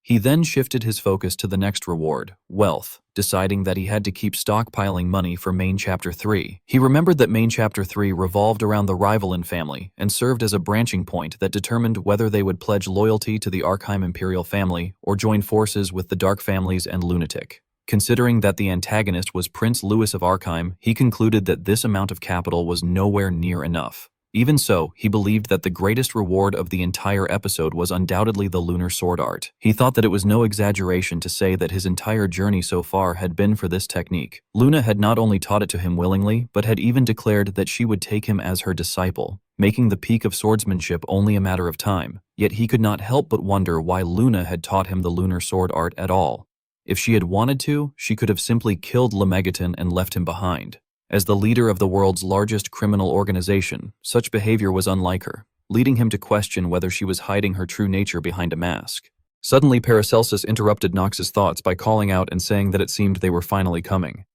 He then shifted his focus to the next reward, wealth, deciding that he had to keep stockpiling money for Main Chapter 3. He remembered that Main Chapter 3 revolved around the Rivalin family and served as a branching point that determined whether they would pledge loyalty to the Arkheim Imperial family or join forces with the Dark families and Lunatic. Considering that the antagonist was Prince Louis of Arkheim, he concluded that this amount of capital was nowhere near enough. Even so, he believed that the greatest reward of the entire episode was undoubtedly the lunar sword art. He thought that it was no exaggeration to say that his entire journey so far had been for this technique. Luna had not only taught it to him willingly, but had even declared that she would take him as her disciple, making the peak of swordsmanship only a matter of time. Yet he could not help but wonder why Luna had taught him the lunar sword art at all. If she had wanted to, she could have simply killed Lemegeton and left him behind. As the leader of the world's largest criminal organization, such behavior was unlike her, leading him to question whether she was hiding her true nature behind a mask. Suddenly, Paracelsus interrupted Knox's thoughts by calling out and saying that it seemed they were finally coming.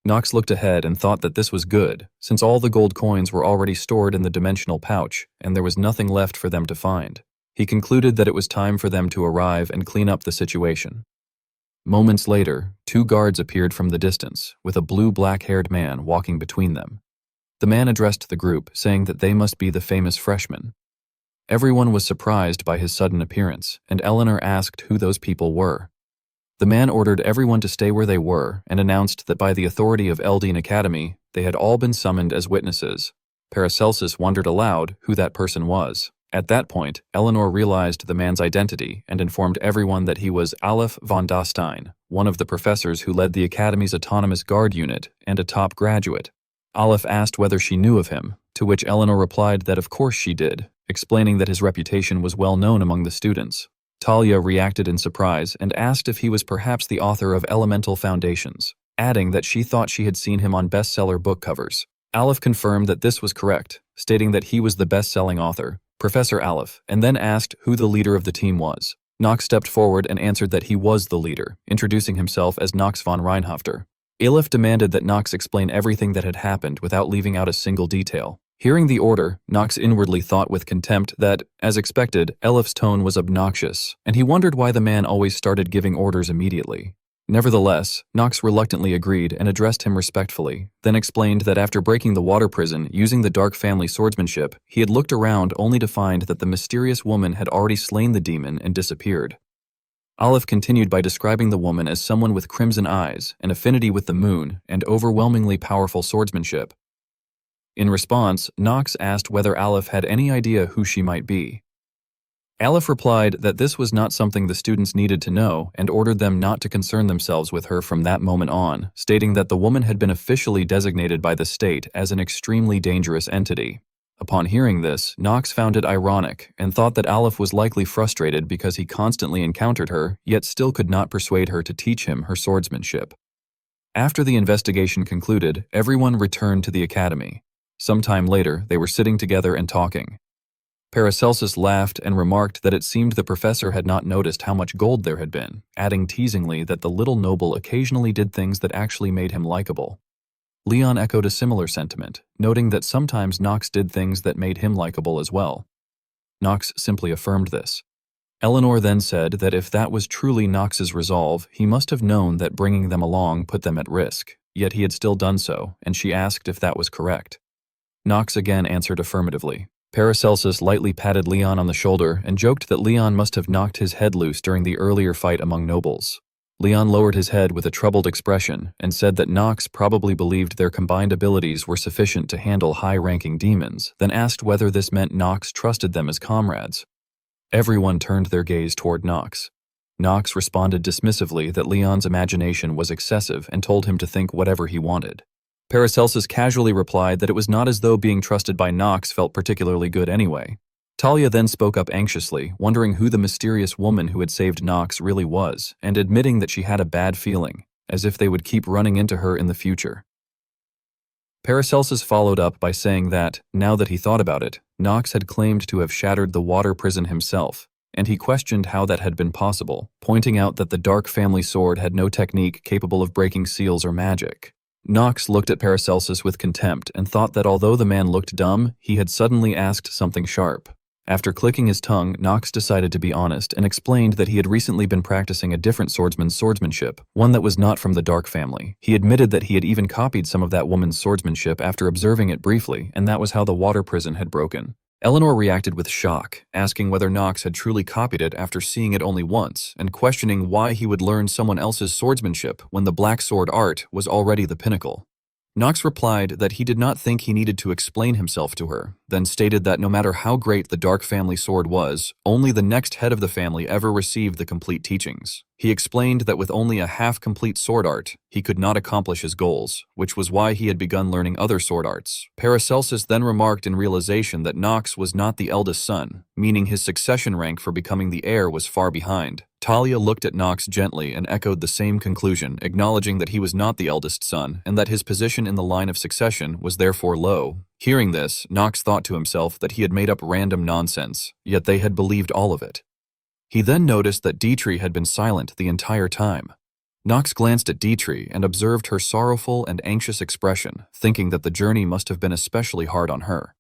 Knox looked ahead and thought that this was good, since all the gold coins were already stored in the dimensional pouch, and there was nothing left for them to find. He concluded that it was time for them to arrive and clean up the situation. Moments later, two guards appeared from the distance, with a blue black-haired man walking between them. The man addressed the group, saying that they must be the famous freshmen. Everyone was surprised by his sudden appearance, and Eleanor asked who those people were. The man ordered everyone to stay where they were and announced that by the authority of Eldine Academy, they had all been summoned as witnesses. Paracelsus wondered aloud who that person was. At that point, Eleanor realized the man's identity and informed everyone that he was Aleph von Dastein, one of the professors who led the Academy's autonomous guard unit and a top graduate. Aleph asked whether she knew of him, to which Eleanor replied that of course she did, explaining that his reputation was well known among the students. Talia reacted in surprise and asked if he was perhaps the author of Elemental Foundations, adding that she thought she had seen him on bestseller book covers. Aleph confirmed that this was correct, stating that he was the best-selling author, Professor Aleph, and then asked who the leader of the team was. Knox stepped forward and answered that he was the leader, introducing himself as Knox von Reinhofter. Aleph demanded that Knox explain everything that had happened without leaving out a single detail. Hearing the order, Knox inwardly thought with contempt that, as expected, Aleph's tone was obnoxious, and he wondered why the man always started giving orders immediately. Nevertheless, Knox reluctantly agreed and addressed him respectfully, then explained that after breaking the water prison using the Dark family swordsmanship, he had looked around only to find that the mysterious woman had already slain the demon and disappeared. Aleph continued by describing the woman as someone with crimson eyes, an affinity with the moon, and overwhelmingly powerful swordsmanship. In response, Knox asked whether Aleph had any idea who she might be. Aleph replied that this was not something the students needed to know and ordered them not to concern themselves with her from that moment on, stating that the woman had been officially designated by the state as an extremely dangerous entity. Upon hearing this, Knox found it ironic and thought that Aleph was likely frustrated because he constantly encountered her, yet still could not persuade her to teach him her swordsmanship. After the investigation concluded, everyone returned to the academy. Sometime later, they were sitting together and talking. Paracelsus laughed and remarked that it seemed the professor had not noticed how much gold there had been, adding teasingly that the little noble occasionally did things that actually made him likable. Leon echoed a similar sentiment, noting that sometimes Knox did things that made him likable as well. Knox simply affirmed this. Eleanor then said that if that was truly Knox's resolve, he must have known that bringing them along put them at risk, yet he had still done so, and she asked if that was correct. Knox again answered affirmatively. Paracelsus lightly patted Leon on the shoulder and joked that Leon must have knocked his head loose during the earlier fight among nobles. Leon lowered his head with a troubled expression and said that Knox probably believed their combined abilities were sufficient to handle high-ranking demons, then asked whether this meant Knox trusted them as comrades. Everyone turned their gaze toward Knox. Knox responded dismissively that Leon's imagination was excessive and told him to think whatever he wanted. Paracelsus casually replied that it was not as though being trusted by Knox felt particularly good anyway. Talia then spoke up anxiously, wondering who the mysterious woman who had saved Knox really was, and admitting that she had a bad feeling, as if they would keep running into her in the future. Paracelsus followed up by saying that, now that he thought about it, Knox had claimed to have shattered the water prison himself, and he questioned how that had been possible, pointing out that the Dark family sword had no technique capable of breaking seals or magic. Knox looked at Paracelsus with contempt and thought that although the man looked dumb, he had suddenly asked something sharp. After clicking his tongue, Knox decided to be honest and explained that he had recently been practicing a different swordsman's swordsmanship, one that was not from the Dark family. He admitted that he had even copied some of that woman's swordsmanship after observing it briefly, and that was how the water prison had broken. Eleanor reacted with shock, asking whether Knox had truly copied it after seeing it only once, and questioning why he would learn someone else's swordsmanship when the black sword art was already the pinnacle. Knox replied that he did not think he needed to explain himself to her, then stated that no matter how great the Dark family sword was, only the next head of the family ever received the complete teachings. He explained that with only a half-complete sword art, he could not accomplish his goals, which was why he had begun learning other sword arts. Paracelsus then remarked in realization that Knox was not the eldest son, meaning his succession rank for becoming the heir was far behind. Talia looked at Knox gently and echoed the same conclusion, acknowledging that he was not the eldest son and that his position in the line of succession was therefore low. Hearing this, Knox thought to himself that he had made up random nonsense, yet they had believed all of it. He then noticed that Dietrich had been silent the entire time. Knox glanced at Dietrich and observed her sorrowful and anxious expression, thinking that the journey must have been especially hard on her.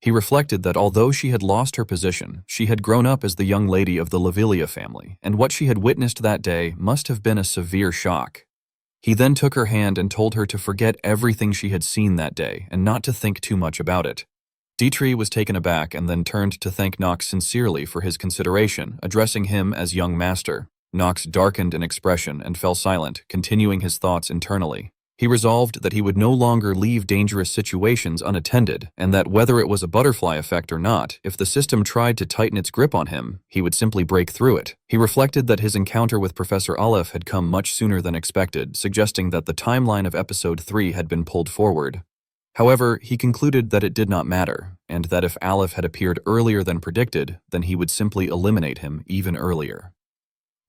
He reflected that although she had lost her position, she had grown up as the young lady of the Lavilia family, and what she had witnessed that day must have been a severe shock. He then took her hand and told her to forget everything she had seen that day and not to think too much about it. Dietrich was taken aback and then turned to thank Knox sincerely for his consideration, addressing him as young master. Knox darkened in expression and fell silent, continuing his thoughts internally. He resolved that he would no longer leave dangerous situations unattended, and that whether it was a butterfly effect or not, if the system tried to tighten its grip on him, he would simply break through it. He reflected that his encounter with Professor Aleph had come much sooner than expected, suggesting that the timeline of Episode 3 had been pulled forward. However, he concluded that it did not matter, and that if Aleph had appeared earlier than predicted, then he would simply eliminate him even earlier.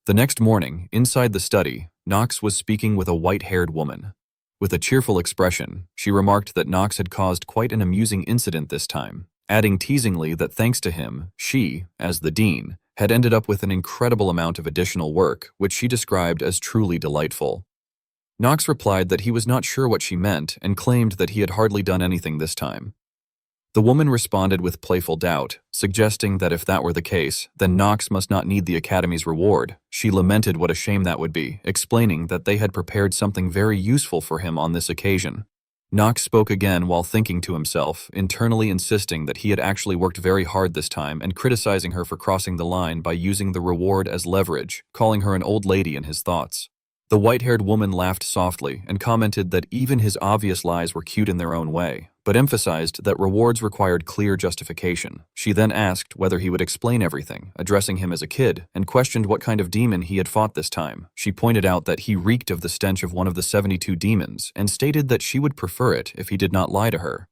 The next morning, inside the study, Knox was speaking with a white-haired woman. With a cheerful expression, she remarked that Knox had caused quite an amusing incident this time, adding teasingly that thanks to him, she, as the dean, had ended up with an incredible amount of additional work, which she described as truly delightful. Knox replied that he was not sure what she meant and claimed that he had hardly done anything this time. The woman responded with playful doubt, suggesting that if that were the case, then Knox must not need the Academy's reward. She lamented what a shame that would be, explaining that they had prepared something very useful for him on this occasion. Knox spoke again while thinking to himself, internally insisting that he had actually worked very hard this time and criticizing her for crossing the line by using the reward as leverage, calling her an old lady in his thoughts. The white-haired woman laughed softly and commented that even his obvious lies were cute in their own way, but emphasized that rewards required clear justification. She then asked whether he would explain everything, addressing him as a kid, and questioned what kind of demon he had fought this time. She pointed out that he reeked of the stench of one of the 72 demons, and stated that she would prefer it if he did not lie to her.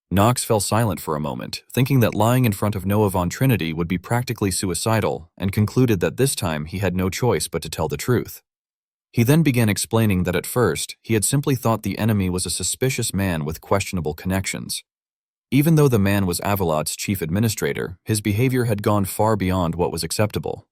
Knox fell silent for a moment, thinking that lying in front of Noah Von Trinity would be practically suicidal, and concluded that this time he had no choice but to tell the truth. He then began explaining that at first, he had simply thought the enemy was a suspicious man with questionable connections. Even though the man was Avalot's chief administrator, his behavior had gone far beyond what was acceptable.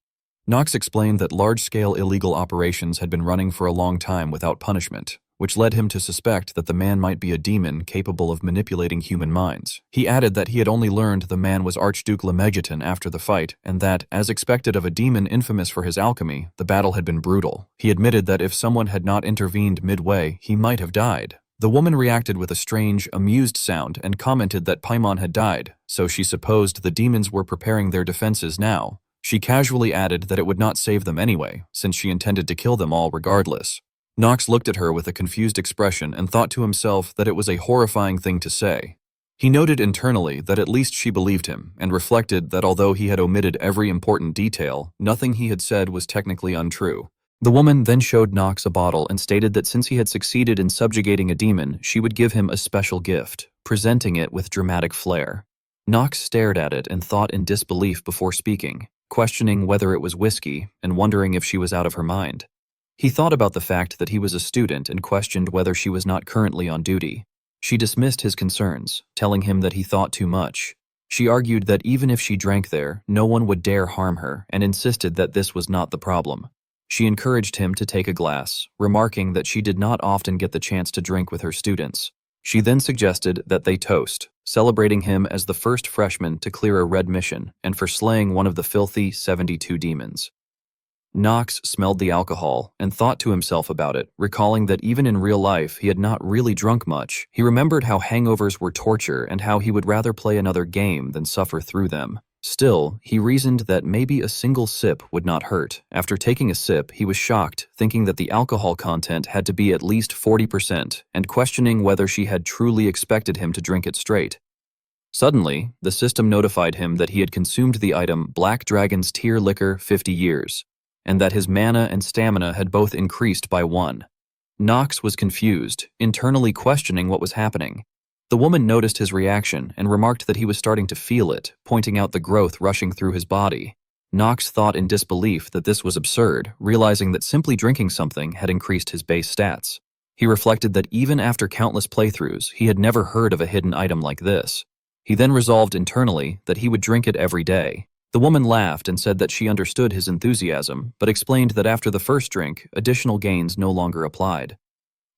Knox explained that large-scale illegal operations had been running for a long time without punishment, which led him to suspect that the man might be a demon capable of manipulating human minds. He added that he had only learned the man was Archduke Lemegeton after the fight, and that, as expected of a demon infamous for his alchemy, the battle had been brutal. He admitted that if someone had not intervened midway, he might have died. The woman reacted with a strange, amused sound and commented that Paimon had died, so she supposed the demons were preparing their defenses now. She casually added that it would not save them anyway, since she intended to kill them all regardless. Knox looked at her with a confused expression and thought to himself that it was a horrifying thing to say. He noted internally that at least she believed him, and reflected that although he had omitted every important detail, nothing he had said was technically untrue. The woman then showed Knox a bottle and stated that since he had succeeded in subjugating a demon, she would give him a special gift, presenting it with dramatic flair. Knox stared at it and thought in disbelief before speaking, questioning whether it was whiskey and wondering if she was out of her mind. He thought about the fact that he was a student and questioned whether she was not currently on duty. She dismissed his concerns, telling him that he thought too much. She argued that even if she drank there, no one would dare harm her, and insisted that this was not the problem. She encouraged him to take a glass, remarking that she did not often get the chance to drink with her students. She then suggested that they toast, celebrating him as the first freshman to clear a red mission and for slaying one of the filthy 72 demons. Knox smelled the alcohol and thought to himself about it, recalling that even in real life he had not really drunk much. He remembered how hangovers were torture and how he would rather play another game than suffer through them. Still, he reasoned that maybe a single sip would not hurt. After taking a sip, he was shocked, thinking that the alcohol content had to be at least 40%, and questioning whether she had truly expected him to drink it straight. Suddenly, the system notified him that he had consumed the item Black Dragon's Tear Liquor 50 years. And that his mana and stamina had both increased by 1. Knox was confused, internally questioning what was happening. The woman noticed his reaction and remarked that he was starting to feel it, pointing out the growth rushing through his body. Knox thought in disbelief that this was absurd, realizing that simply drinking something had increased his base stats. He reflected that even after countless playthroughs, he had never heard of a hidden item like this. He then resolved internally that he would drink it every day. The woman laughed and said that she understood his enthusiasm, but explained that after the first drink, additional gains no longer applied.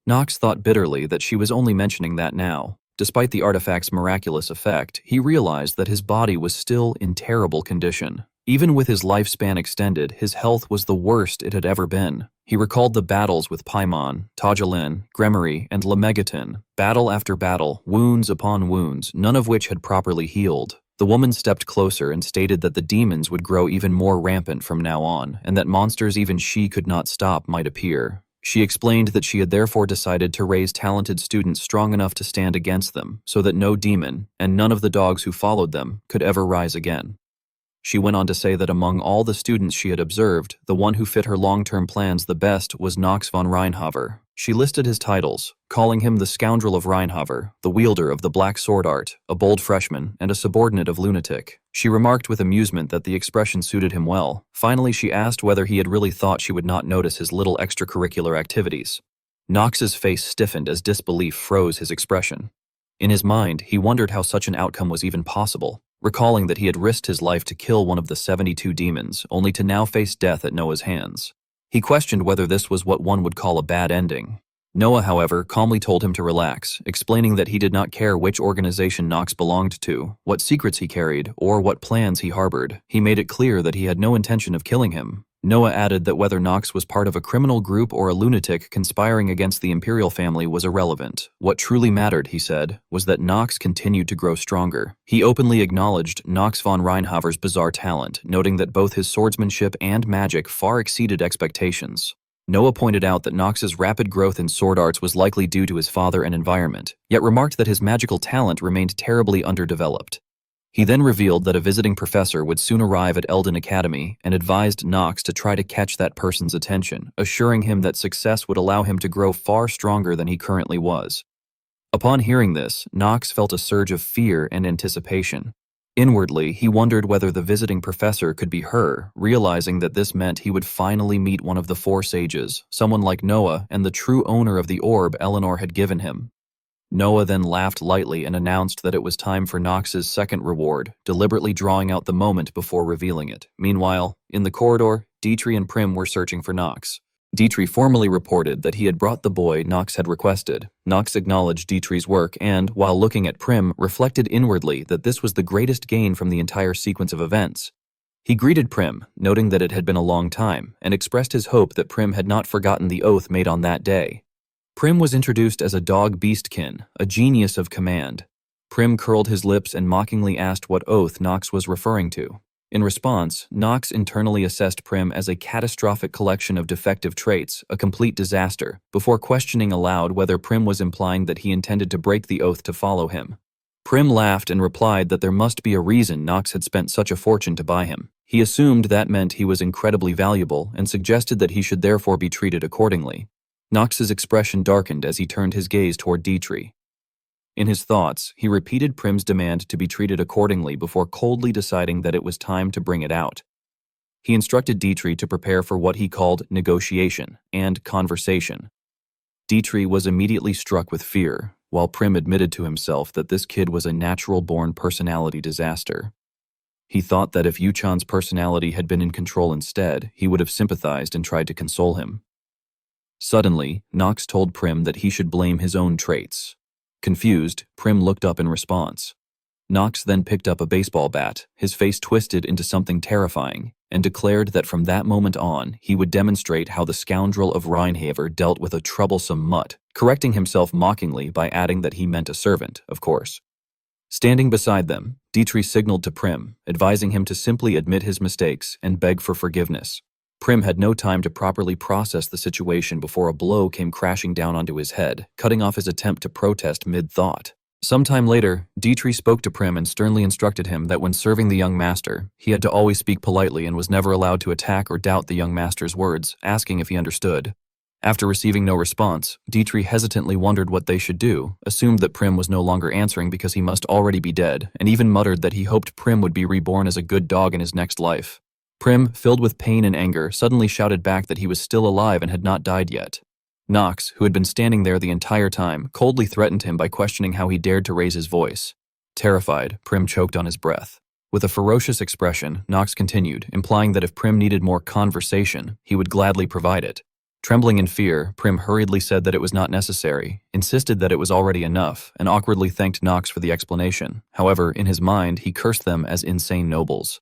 Knox thought bitterly that she was only mentioning that now. Despite the artifact's miraculous effect, he realized that his body was still in terrible condition. Even with his lifespan extended, his health was the worst it had ever been. He recalled the battles with Paimon, Tajalin, Gremory, and Lemegaton, battle after battle, wounds upon wounds, none of which had properly healed. The woman stepped closer and stated that the demons would grow even more rampant from now on, and that monsters even she could not stop might appear. She explained that she had therefore decided to raise talented students strong enough to stand against them, so that no demon, and none of the dogs who followed them, could ever rise again. She went on to say that among all the students she had observed, the one who fit her long-term plans the best was Knox von Reinhaver. She listed his titles, calling him the Scoundrel of Reinhaver, the wielder of the Black Sword Art, a bold freshman, and a subordinate of Lunatic. She remarked with amusement that the expression suited him well. Finally, she asked whether he had really thought she would not notice his little extracurricular activities. Knox's face stiffened as disbelief froze his expression. In his mind, he wondered how such an outcome was even possible, recalling that he had risked his life to kill one of the 72 demons, only to now face death at Noah's hands. He questioned whether this was what one would call a bad ending. Noah, however, calmly told him to relax, explaining that he did not care which organization Knox belonged to, what secrets he carried, or what plans he harbored. He made it clear that he had no intention of killing him. Noah added that whether Knox was part of a criminal group or a lunatic conspiring against the Imperial family was irrelevant. What truly mattered, he said, was that Knox continued to grow stronger. He openly acknowledged Knox von Reinhaver's bizarre talent, noting that both his swordsmanship and magic far exceeded expectations. Noah pointed out that Knox's rapid growth in sword arts was likely due to his father and environment, yet remarked that his magical talent remained terribly underdeveloped. He then revealed that a visiting professor would soon arrive at Eldon Academy and advised Knox to try to catch that person's attention, assuring him that success would allow him to grow far stronger than he currently was. Upon hearing this, Knox felt a surge of fear and anticipation. Inwardly, he wondered whether the visiting professor could be her, realizing that this meant he would finally meet one of the four sages, someone like Noah and the true owner of the orb Eleanor had given him. Noah then laughed lightly and announced that it was time for Knox's second reward, deliberately drawing out the moment before revealing it. Meanwhile, in the corridor, Dietrich and Prim were searching for Knox. Dietrich formally reported that he had brought the boy Knox had requested. Knox acknowledged Dietrich's work and, while looking at Prim, reflected inwardly that this was the greatest gain from the entire sequence of events. He greeted Prim, noting that it had been a long time, and expressed his hope that Prim had not forgotten the oath made on that day. Prim was introduced as a dog beastkin, a genius of command. Prim curled his lips and mockingly asked what oath Knox was referring to. In response, Knox internally assessed Prim as a catastrophic collection of defective traits, a complete disaster, before questioning aloud whether Prim was implying that he intended to break the oath to follow him. Prim laughed and replied that there must be a reason Knox had spent such a fortune to buy him. He assumed that meant he was incredibly valuable and suggested that he should therefore be treated accordingly. Knox's expression darkened as he turned his gaze toward Dietrich. In his thoughts, he repeated Prim's demand to be treated accordingly before coldly deciding that it was time to bring it out. He instructed Dietrich to prepare for what he called negotiation and conversation. Dietrich was immediately struck with fear, while Prim admitted to himself that this kid was a natural-born personality disaster. He thought that if Yuchan's personality had been in control instead, he would have sympathized and tried to console him. Suddenly, Knox told Prim that he should blame his own traits. Confused, Prim looked up in response. Knox then picked up a baseball bat, his face twisted into something terrifying, and declared that from that moment on, he would demonstrate how the scoundrel of Reinhaver dealt with a troublesome mutt, correcting himself mockingly by adding that he meant a servant, of course. Standing beside them, Dietrich signaled to Prim, advising him to simply admit his mistakes and beg for forgiveness. Prim had no time to properly process the situation before a blow came crashing down onto his head, cutting off his attempt to protest mid-thought. Sometime later, Dietrich spoke to Prim and sternly instructed him that when serving the young master, he had to always speak politely and was never allowed to attack or doubt the young master's words, asking if he understood. After receiving no response, Dietrich hesitantly wondered what they should do, assumed that Prim was no longer answering because he must already be dead, and even muttered that he hoped Prim would be reborn as a good dog in his next life. Prim, filled with pain and anger, suddenly shouted back that he was still alive and had not died yet. Knox, who had been standing there the entire time, coldly threatened him by questioning how he dared to raise his voice. Terrified, Prim choked on his breath. With a ferocious expression, Knox continued, implying that if Prim needed more conversation, he would gladly provide it. Trembling in fear, Prim hurriedly said that it was not necessary, insisted that it was already enough, and awkwardly thanked Knox for the explanation. However, in his mind, he cursed them as insane nobles.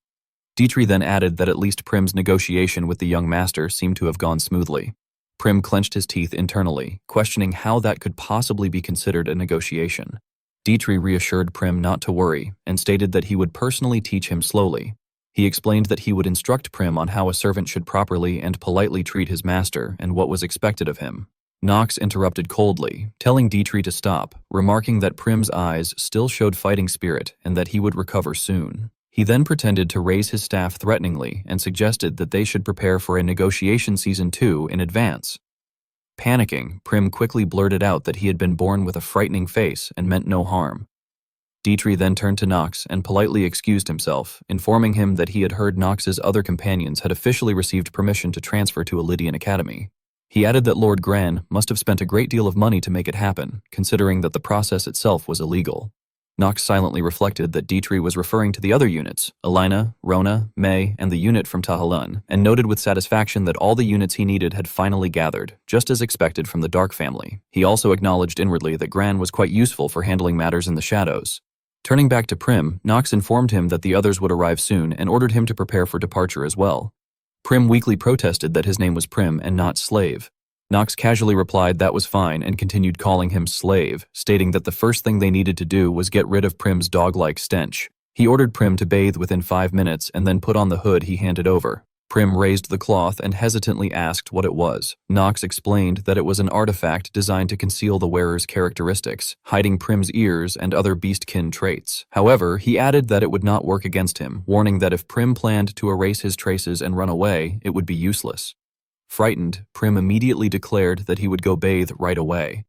Dietrich then added that at least Prim's negotiation with the young master seemed to have gone smoothly. Prim clenched his teeth internally, questioning how that could possibly be considered a negotiation. Dmitri reassured Prim not to worry and stated that he would personally teach him slowly. He explained that he would instruct Prim on how a servant should properly and politely treat his master and what was expected of him. Nox interrupted coldly, telling Dmitri to stop, remarking that Prim's eyes still showed fighting spirit and that he would recover soon. He then pretended to raise his staff threateningly and suggested that they should prepare for a negotiation season 2 in advance. Panicking, Prim quickly blurted out that he had been born with a frightening face and meant no harm. Dmitri then turned to Nox and politely excused himself, informing him that he had heard Nox's other companions had officially received permission to transfer to a Lydian academy. He added that Lord Gran must have spent a great deal of money to make it happen, considering that the process itself was illegal. Nox silently reflected that Dmitri was referring to the other units, Alina, Rona, May, and the unit from Tahalun, and noted with satisfaction that all the units he needed had finally gathered, just as expected from the Dark family. He also acknowledged inwardly that Gran was quite useful for handling matters in the shadows. Turning back to Prim, Nox informed him that the others would arrive soon and ordered him to prepare for departure as well. Prim weakly protested that his name was Prim and not Slave. Nox casually replied that was fine and continued calling him Slave, stating that the first thing they needed to do was get rid of Prim's dog-like stench. He ordered Prim to bathe within 5 minutes and then put on the hood he handed over. Prim raised the cloth and hesitantly asked what it was. Nox explained that it was an artifact designed to conceal the wearer's characteristics, hiding Prim's ears and other beastkin traits. However, he added that it would not work against him, warning that if Prim planned to erase his traces and run away, it would be useless. Frightened, Prim immediately declared that he would go bathe right away.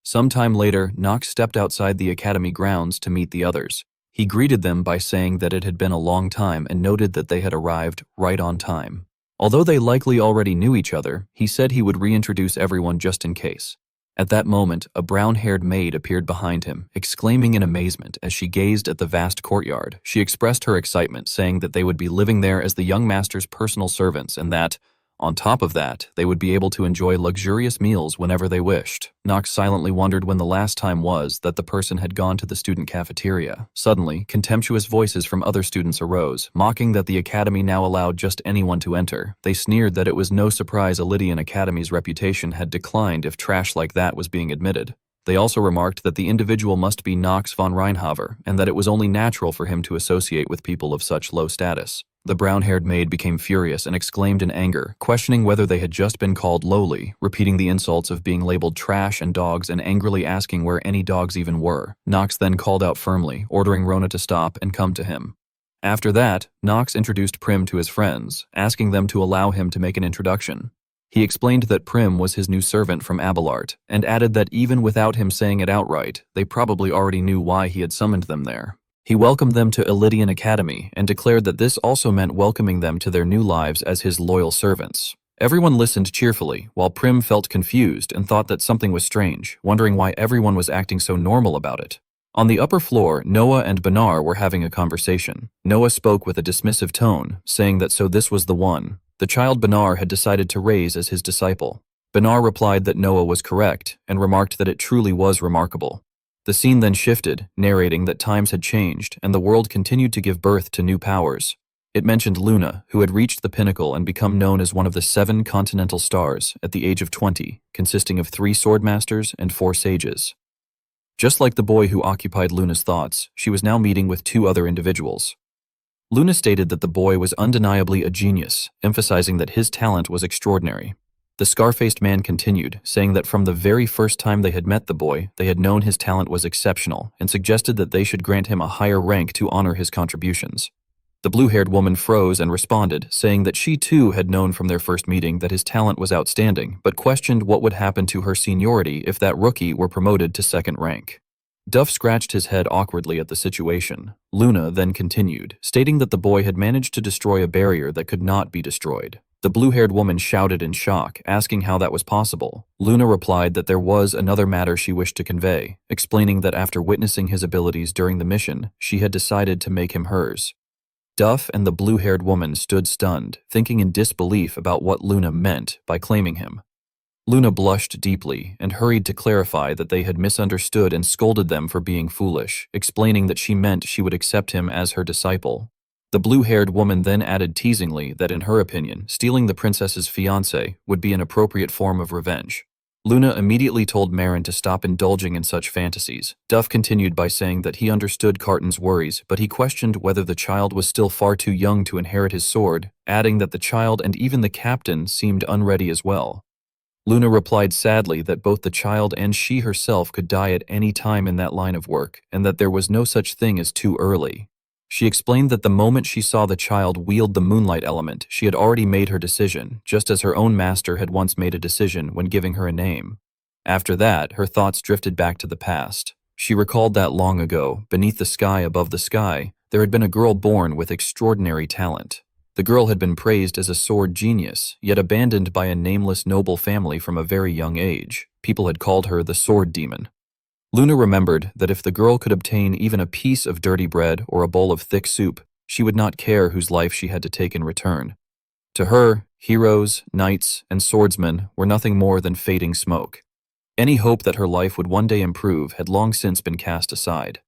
Sometime later, Nox stepped outside the academy grounds to meet the others. He greeted them by saying that it had been a long time and noted that they had arrived right on time. Although they likely already knew each other, he said he would reintroduce everyone just in case. At that moment, a brown-haired maid appeared behind him, exclaiming in amazement as she gazed at the vast courtyard. She expressed her excitement, saying that they would be living there as the young master's personal servants and that, on top of that, they would be able to enjoy luxurious meals whenever they wished. Nox silently wondered when the last time was that the person had gone to the student cafeteria. Suddenly, contemptuous voices from other students arose, mocking that the academy now allowed just anyone to enter. They sneered that it was no surprise a Lydian academy's reputation had declined if trash like that was being admitted. They also remarked that the individual must be Nox von Reinhaver, and that it was only natural for him to associate with people of such low status. The brown-haired maid became furious and exclaimed in anger, questioning whether they had just been called lowly, repeating the insults of being labeled trash and dogs and angrily asking where any dogs even were. Nox then called out firmly, ordering Rona to stop and come to him. After that, Nox introduced Prim to his friends, asking them to allow him to make an introduction. He explained that Prim was his new servant from Abelard, and added that even without him saying it outright, they probably already knew why he had summoned them there. He welcomed them to Lydian Academy and declared that this also meant welcoming them to their new lives as his loyal servants. Everyone listened cheerfully, while Prim felt confused and thought that something was strange, wondering why everyone was acting so normal about it. On the upper floor, Noah and Benar were having a conversation. Noah spoke with a dismissive tone, saying that so this was the one. The child Benar had decided to raise as his disciple. Benar replied that Noah was correct and remarked that it truly was remarkable. The scene then shifted, narrating that times had changed and the world continued to give birth to new powers. It mentioned Luna, who had reached the pinnacle and become known as one of the 7 continental stars at the age of 20, consisting of 3 swordmasters and 4 sages. Just like the boy who occupied Luna's thoughts, she was now meeting with 2 other individuals. Luna stated that the boy was undeniably a genius, emphasizing that his talent was extraordinary. The scar-faced man continued, saying that from the very first time they had met the boy, they had known his talent was exceptional, and suggested that they should grant him a higher rank to honor his contributions. The blue-haired woman froze and responded, saying that she too had known from their first meeting that his talent was outstanding, but questioned what would happen to her seniority if that rookie were promoted to 2nd rank. Duff scratched his head awkwardly at the situation. Luna then continued, stating that the boy had managed to destroy a barrier that could not be destroyed. The blue-haired woman shouted in shock, asking how that was possible. Luna replied that there was another matter she wished to convey, explaining that after witnessing his abilities during the mission, she had decided to make him hers. Duff and the blue-haired woman stood stunned, thinking in disbelief about what Luna meant by claiming him. Luna blushed deeply and hurried to clarify that they had misunderstood and scolded them for being foolish, explaining that she meant she would accept him as her disciple. The blue-haired woman then added teasingly that in her opinion, stealing the princess's fiancé would be an appropriate form of revenge. Luna immediately told Marin to stop indulging in such fantasies. Duff continued by saying that he understood Carton's worries, but he questioned whether the child was still far too young to inherit his sword, adding that the child and even the captain seemed unready as well. Luna replied sadly that both the child and she herself could die at any time in that line of work, and that there was no such thing as too early. She explained that the moment she saw the child wield the moonlight element, she had already made her decision, just as her own master had once made a decision when giving her a name. After that, her thoughts drifted back to the past. She recalled that long ago, beneath the sky above the sky, there had been a girl born with extraordinary talent. The girl had been praised as a sword genius, yet abandoned by a nameless noble family from a very young age. People had called her the sword demon. Luna remembered that if the girl could obtain even a piece of dirty bread or a bowl of thick soup, she would not care whose life she had to take in return. To her, heroes, knights, and swordsmen were nothing more than fading smoke. Any hope that her life would one day improve had long since been cast aside.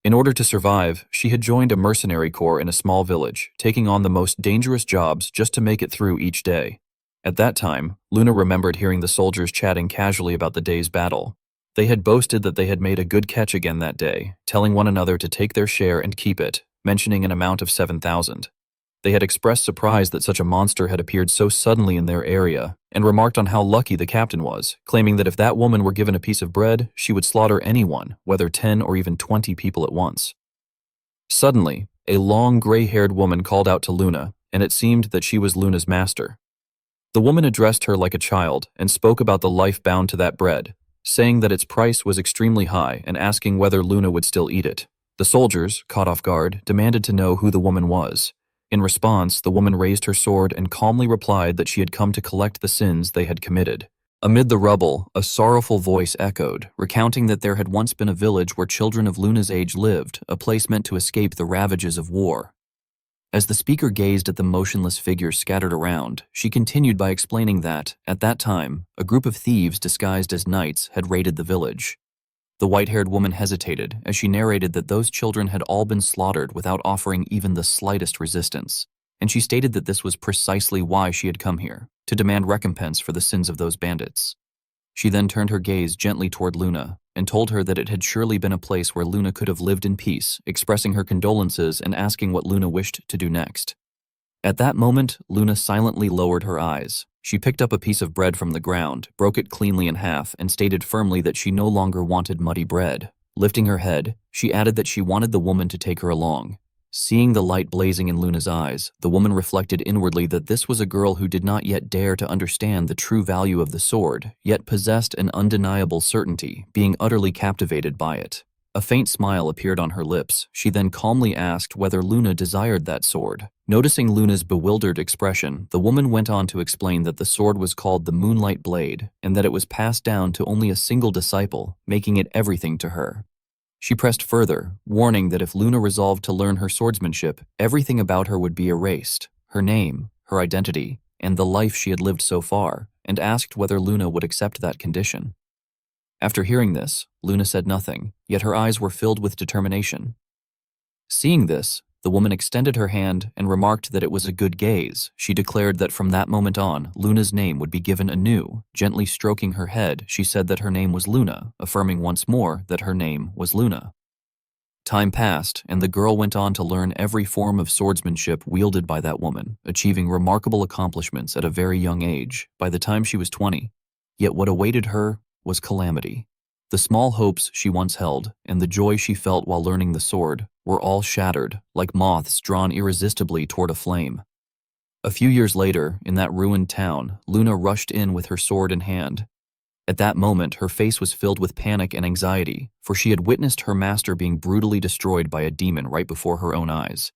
In order to survive, she had joined a mercenary corps in a small village, taking on the most dangerous jobs just to make it through each day. At that time, Luna remembered hearing the soldiers chatting casually about the day's battle. They had boasted that they had made a good catch again that day, telling one another to take their share and keep it, mentioning an amount of 7,000. They had expressed surprise that such a monster had appeared so suddenly in their area, and remarked on how lucky the captain was, claiming that if that woman were given a piece of bread, she would slaughter anyone, whether 10 or even 20 people at once. Suddenly, a long gray-haired woman called out to Luna, and it seemed that she was Luna's master. The woman addressed her like a child and spoke about the life bound to that bread, saying that its price was extremely high and asking whether Luna would still eat it. The soldiers, caught off guard, demanded to know who the woman was. In response, the woman raised her sword and calmly replied that she had come to collect the sins they had committed. Amid the rubble, a sorrowful voice echoed, recounting that there had once been a village where children of Luna's age lived, a place meant to escape the ravages of war. As the speaker gazed at the motionless figures scattered around, she continued by explaining that, at that time, a group of thieves disguised as knights had raided the village. The white-haired woman hesitated as she narrated that those children had all been slaughtered without offering even the slightest resistance, and she stated that this was precisely why she had come here, to demand recompense for the sins of those bandits. She then turned her gaze gently toward Luna and told her that it had surely been a place where Luna could have lived in peace, expressing her condolences and asking what Luna wished to do next. At that moment, Luna silently lowered her eyes. She picked up a piece of bread from the ground, broke it cleanly in half, and stated firmly that she no longer wanted muddy bread. Lifting her head, she added that she wanted the woman to take her along. Seeing the light blazing in Luna's eyes, the woman reflected inwardly that this was a girl who did not yet dare to understand the true value of the sword, yet possessed an undeniable certainty, being utterly captivated by it. A faint smile appeared on her lips. She then calmly asked whether Luna desired that sword. Noticing Luna's bewildered expression, the woman went on to explain that the sword was called the Moonlight Blade, and that it was passed down to only a single disciple, making it everything to her. She pressed further, warning that if Luna resolved to learn her swordsmanship, everything about her would be erased, her name, her identity, and the life she had lived so far, and asked whether Luna would accept that condition. After hearing this, Luna said nothing, yet her eyes were filled with determination. Seeing this, the woman extended her hand and remarked that it was a good gaze. She declared that from that moment on, Luna's name would be given anew. Gently stroking her head, she said that her name was Luna, affirming once more that her name was Luna. Time passed, and the girl went on to learn every form of swordsmanship wielded by that woman, achieving remarkable accomplishments at a very young age, by the time she was 20. Yet what awaited her was calamity. The small hopes she once held, and the joy she felt while learning the sword, were all shattered, like moths drawn irresistibly toward a flame. A few years later, in that ruined town, Luna rushed in with her sword in hand. At that moment, her face was filled with panic and anxiety, for she had witnessed her master being brutally destroyed by a demon right before her own eyes.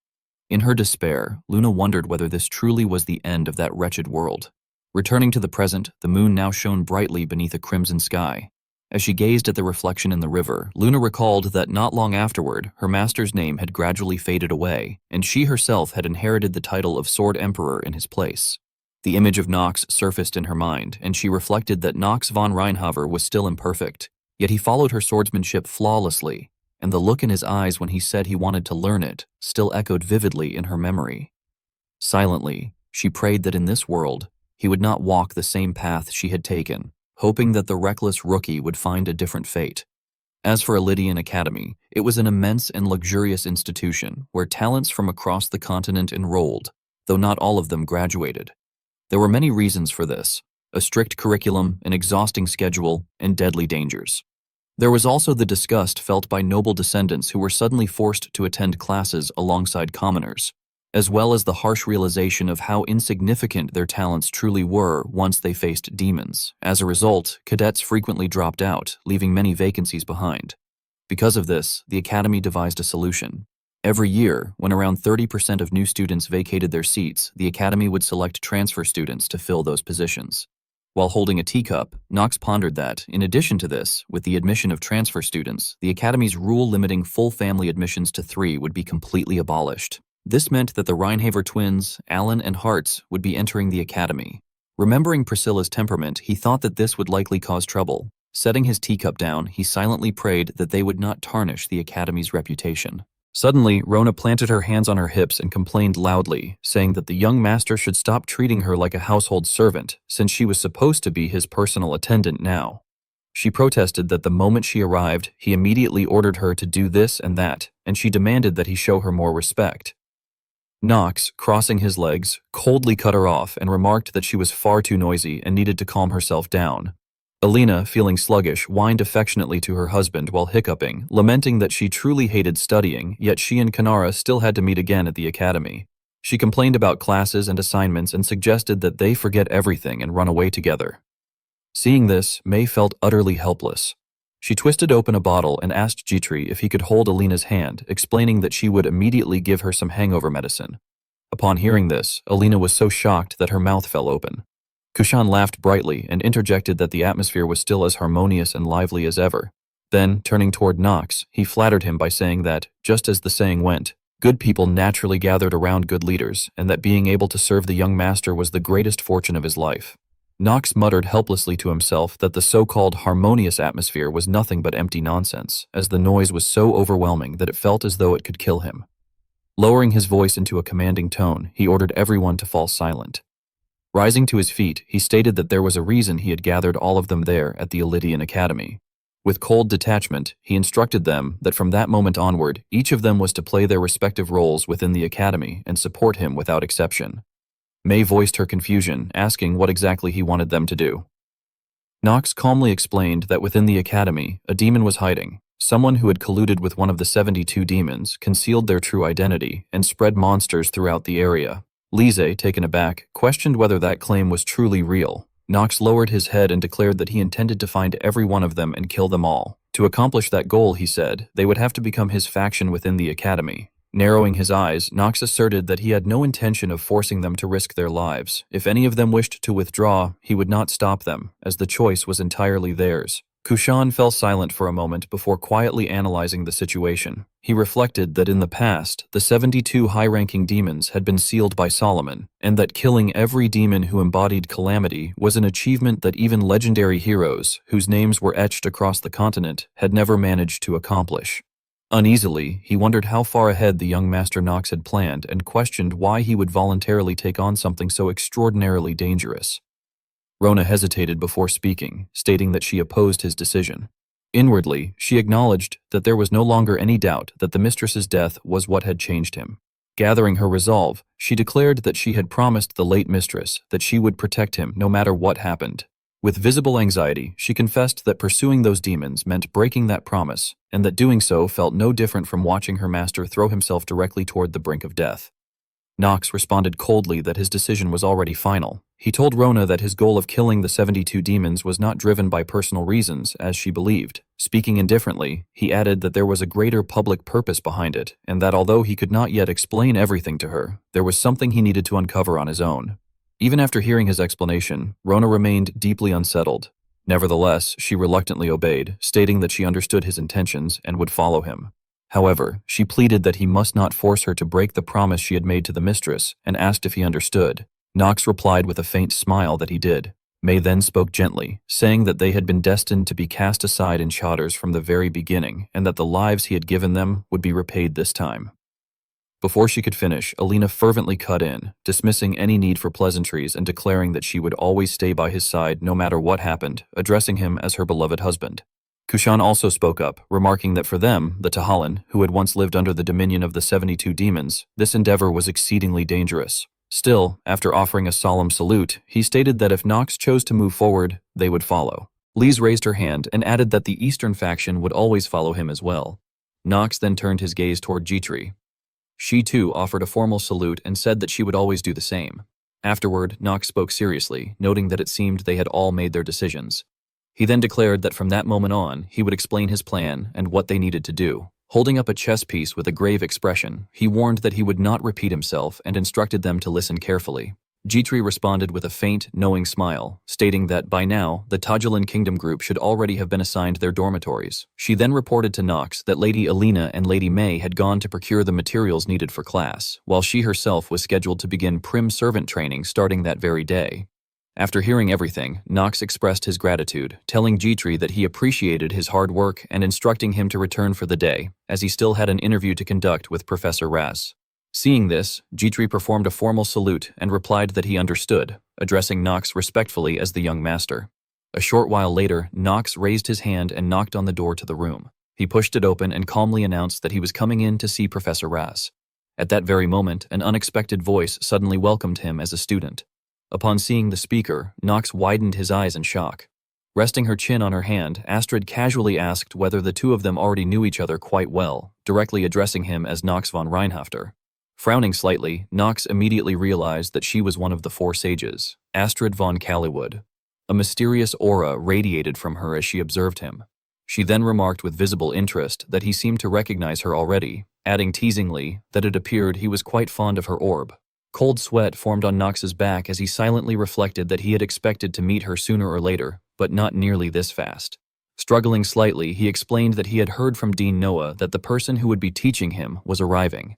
In her despair, Luna wondered whether this truly was the end of that wretched world. Returning to the present, the moon now shone brightly beneath a crimson sky. As she gazed at the reflection in the river, Luna recalled that not long afterward, her master's name had gradually faded away, and she herself had inherited the title of Sword Emperor in his place. The image of Nox surfaced in her mind, and she reflected that Nox von Reinhaver was still imperfect, yet he followed her swordsmanship flawlessly. and the look in his eyes when he said he wanted to learn it still echoed vividly in her memory. Silently, she prayed that in this world, he would not walk the same path she had taken, hoping that the reckless rookie would find a different fate. As for Lydian Academy, it was an immense and luxurious institution where talents from across the continent enrolled, though not all of them graduated. There were many reasons for this: a strict curriculum, an exhausting schedule, and deadly dangers. There was also the disgust felt by noble descendants who were suddenly forced to attend classes alongside commoners, as well as the harsh realization of how insignificant their talents truly were once they faced demons. As a result, cadets frequently dropped out, leaving many vacancies behind. Because of this, the academy devised a solution. Every year, when around 30% of new students vacated their seats, the academy would select transfer students to fill those positions. While holding a teacup, Knox pondered that, in addition to this, with the admission of transfer students, the academy's rule limiting full family admissions to 3 would be completely abolished. This meant that the Reinhaver twins, Alan and Hartz, would be entering the academy. Remembering Priscilla's temperament, he thought that this would likely cause trouble. Setting his teacup down, he silently prayed that they would not tarnish the academy's reputation. Suddenly, Rona planted her hands on her hips and complained loudly, saying that the young master should stop treating her like a household servant, since she was supposed to be his personal attendant now. She protested that the moment she arrived, he immediately ordered her to do this and that, and she demanded that he show her more respect. Knox, crossing his legs, coldly cut her off and remarked that she was far too noisy and needed to calm herself down. Alina, feeling sluggish, whined affectionately to her husband while hiccuping, lamenting that she truly hated studying, yet she and Kanara still had to meet again at the academy. She complained about classes and assignments and suggested that they forget everything and run away together. Seeing this, May felt utterly helpless. She twisted open a bottle and asked Jitri if he could hold Alina's hand, explaining that she would immediately give her some hangover medicine. Upon hearing this, Alina was so shocked that her mouth fell open. Kushan laughed brightly and interjected that the atmosphere was still as harmonious and lively as ever. Then, turning toward Knox, he flattered him by saying that, just as the saying went, good people naturally gathered around good leaders, and that being able to serve the young master was the greatest fortune of his life. Knox muttered helplessly to himself that the so-called harmonious atmosphere was nothing but empty nonsense, as the noise was so overwhelming that it felt as though it could kill him. Lowering his voice into a commanding tone, he ordered everyone to fall silent. Rising to his feet, he stated that there was a reason he had gathered all of them there at the Lydian Academy. With cold detachment, he instructed them that from that moment onward, each of them was to play their respective roles within the academy and support him without exception. May voiced her confusion, asking what exactly he wanted them to do. Knox calmly explained that within the academy, a demon was hiding. Someone who had colluded with one of the 72 demons, concealed their true identity, and spread monsters throughout the area. Lise, taken aback, questioned whether that claim was truly real. Knox lowered his head and declared that he intended to find every one of them and kill them all. To accomplish that goal, he said, they would have to become his faction within the academy. Narrowing his eyes, Knox asserted that he had no intention of forcing them to risk their lives. If any of them wished to withdraw, he would not stop them, as the choice was entirely theirs. Kushan fell silent for a moment before quietly analyzing the situation. He reflected that in the past, the 72 high-ranking demons had been sealed by Solomon, and that killing every demon who embodied calamity was an achievement that even legendary heroes, whose names were etched across the continent, had never managed to accomplish. Uneasily, he wondered how far ahead the young Master Knox had planned and questioned why he would voluntarily take on something so extraordinarily dangerous. Rona hesitated before speaking, stating that she opposed his decision. Inwardly, she acknowledged that there was no longer any doubt that the mistress's death was what had changed him. Gathering her resolve, she declared that she had promised the late mistress that she would protect him no matter what happened. With visible anxiety, she confessed that pursuing those demons meant breaking that promise, and that doing so felt no different from watching her master throw himself directly toward the brink of death. Knox responded coldly that his decision was already final. He told Rona that his goal of killing the 72 demons was not driven by personal reasons, as she believed. Speaking indifferently, he added that there was a greater public purpose behind it, and that although he could not yet explain everything to her, there was something he needed to uncover on his own. Even after hearing his explanation, Rona remained deeply unsettled. Nevertheless, she reluctantly obeyed, stating that she understood his intentions and would follow him. However, she pleaded that he must not force her to break the promise she had made to the mistress, and asked if he understood. Knox replied with a faint smile that he did. May then spoke gently, saying that they had been destined to be cast aside in shatters from the very beginning and that the lives he had given them would be repaid this time. Before she could finish, Alina fervently cut in, dismissing any need for pleasantries and declaring that she would always stay by his side no matter what happened, addressing him as her beloved husband. Kushan also spoke up, remarking that for them, the Tahalan, who had once lived under the dominion of the 72 demons, this endeavor was exceedingly dangerous. Still, after offering a solemn salute, he stated that if Nox chose to move forward, they would follow. Lise raised her hand and added that the Eastern faction would always follow him as well. Nox then turned his gaze toward Jitri. She too offered a formal salute and said that she would always do the same. Afterward, Nox spoke seriously, noting that it seemed they had all made their decisions. He then declared that from that moment on, he would explain his plan and what they needed to do. Holding up a chess piece with a grave expression, he warned that he would not repeat himself and instructed them to listen carefully. Jitri responded with a faint, knowing smile, stating that by now, the Tajulan Kingdom group should already have been assigned their dormitories. She then reported to Nox that Lady Alina and Lady May had gone to procure the materials needed for class, while she herself was scheduled to begin prim servant training starting that very day. After hearing everything, Nox expressed his gratitude, telling Jitri that he appreciated his hard work and instructing him to return for the day, as he still had an interview to conduct with Professor Raz. Seeing this, Jitri performed a formal salute and replied that he understood, addressing Nox respectfully as the young master. A short while later, Nox raised his hand and knocked on the door to the room. He pushed it open and calmly announced that he was coming in to see Professor Raz. At that very moment, an unexpected voice suddenly welcomed him as a student. Upon seeing the speaker, Nox widened his eyes in shock. Resting her chin on her hand, Astrid casually asked whether the two of them already knew each other quite well, directly addressing him as Nox von Reinhafter. Frowning slightly, Nox immediately realized that she was one of the four sages, Astrid von Calliwood. A mysterious aura radiated from her as she observed him. She then remarked with visible interest that he seemed to recognize her already, adding teasingly that it appeared he was quite fond of her orb. Cold sweat formed on Nox's back as he silently reflected that he had expected to meet her sooner or later, but not nearly this fast. Struggling slightly, he explained that he had heard from Dean Noah that the person who would be teaching him was arriving.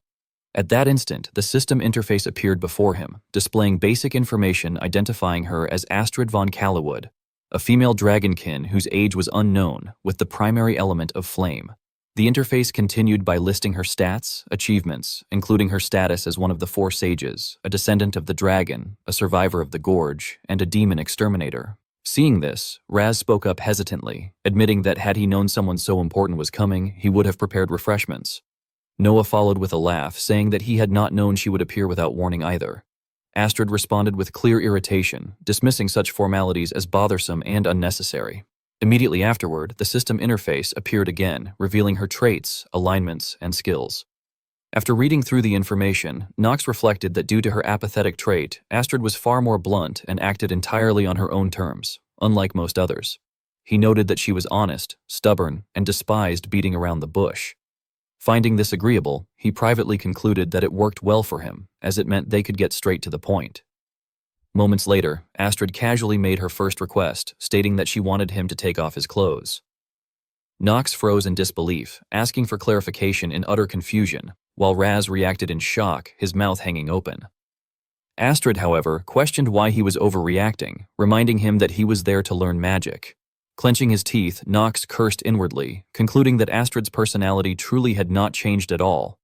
At that instant, the system interface appeared before him, displaying basic information identifying her as Astrid von Calliwood, a female dragonkin whose age was unknown, with the primary element of flame. The interface continued by listing her stats, achievements, including her status as one of the four sages, a descendant of the dragon, a survivor of the gorge, and a demon exterminator. Seeing this, Raz spoke up hesitantly, admitting that had he known someone so important was coming, he would have prepared refreshments. Noah followed with a laugh, saying that he had not known she would appear without warning either. Astrid responded with clear irritation, dismissing such formalities as bothersome and unnecessary. Immediately afterward, the system interface appeared again, revealing her traits, alignments, and skills. After reading through the information, Nox reflected that due to her apathetic trait, Astrid was far more blunt and acted entirely on her own terms, unlike most others. He noted that she was honest, stubborn, and despised beating around the bush. Finding this agreeable, he privately concluded that it worked well for him, as it meant they could get straight to the point. Moments later, Astrid casually made her first request, stating that she wanted him to take off his clothes. Nox froze in disbelief, asking for clarification in utter confusion, while Raz reacted in shock, his mouth hanging open. Astrid, however, questioned why he was overreacting, reminding him that he was there to learn magic. Clenching his teeth, Nox cursed inwardly, concluding that Astrid's personality truly had not changed at all.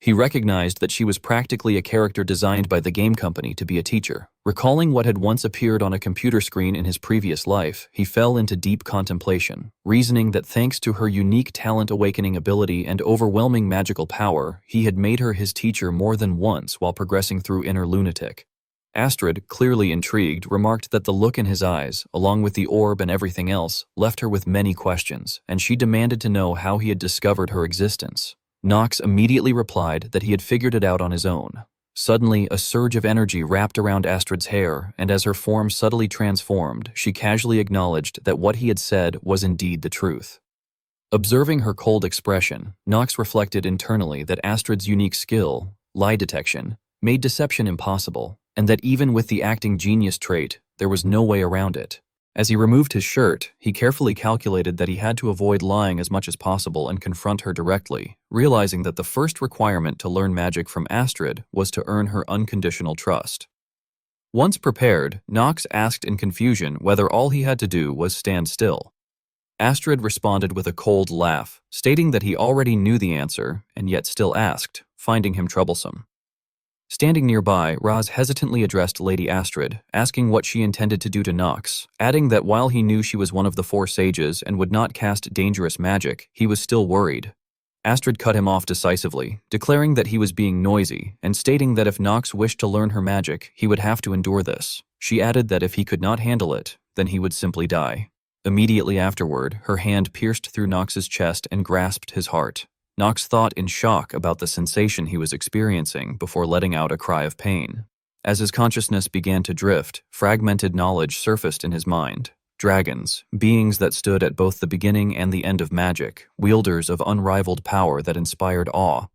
He recognized that she was practically a character designed by the game company to be a teacher. Recalling what had once appeared on a computer screen in his previous life, he fell into deep contemplation, reasoning that thanks to her unique talent-awakening ability and overwhelming magical power, he had made her his teacher more than once while progressing through Inner Lunatic. Astrid, clearly intrigued, remarked that the look in his eyes, along with the orb and everything else, left her with many questions, and she demanded to know how he had discovered her existence. Nox immediately replied that he had figured it out on his own. Suddenly, a surge of energy wrapped around Astrid's hair, and as her form subtly transformed, she casually acknowledged that what he had said was indeed the truth. Observing her cold expression, Nox reflected internally that Astrid's unique skill, lie detection, made deception impossible, and that even with the acting genius trait, there was no way around it. As he removed his shirt, he carefully calculated that he had to avoid lying as much as possible and confront her directly, realizing that the first requirement to learn magic from Astrid was to earn her unconditional trust. Once prepared, Knox asked in confusion whether all he had to do was stand still. Astrid responded with a cold laugh, stating that he already knew the answer and yet still asked, finding him troublesome. Standing nearby, Roz hesitantly addressed Lady Astrid, asking what she intended to do to Knox, adding that while he knew she was one of the 4 sages and would not cast dangerous magic, he was still worried. Astrid cut him off decisively, declaring that he was being noisy and stating that if Knox wished to learn her magic, he would have to endure this. She added that if he could not handle it, then he would simply die. Immediately afterward, her hand pierced through Knox's chest and grasped his heart. Knox thought in shock about the sensation he was experiencing before letting out a cry of pain. As his consciousness began to drift, fragmented knowledge surfaced in his mind. Dragons, beings that stood at both the beginning and the end of magic, wielders of unrivaled power that inspired awe.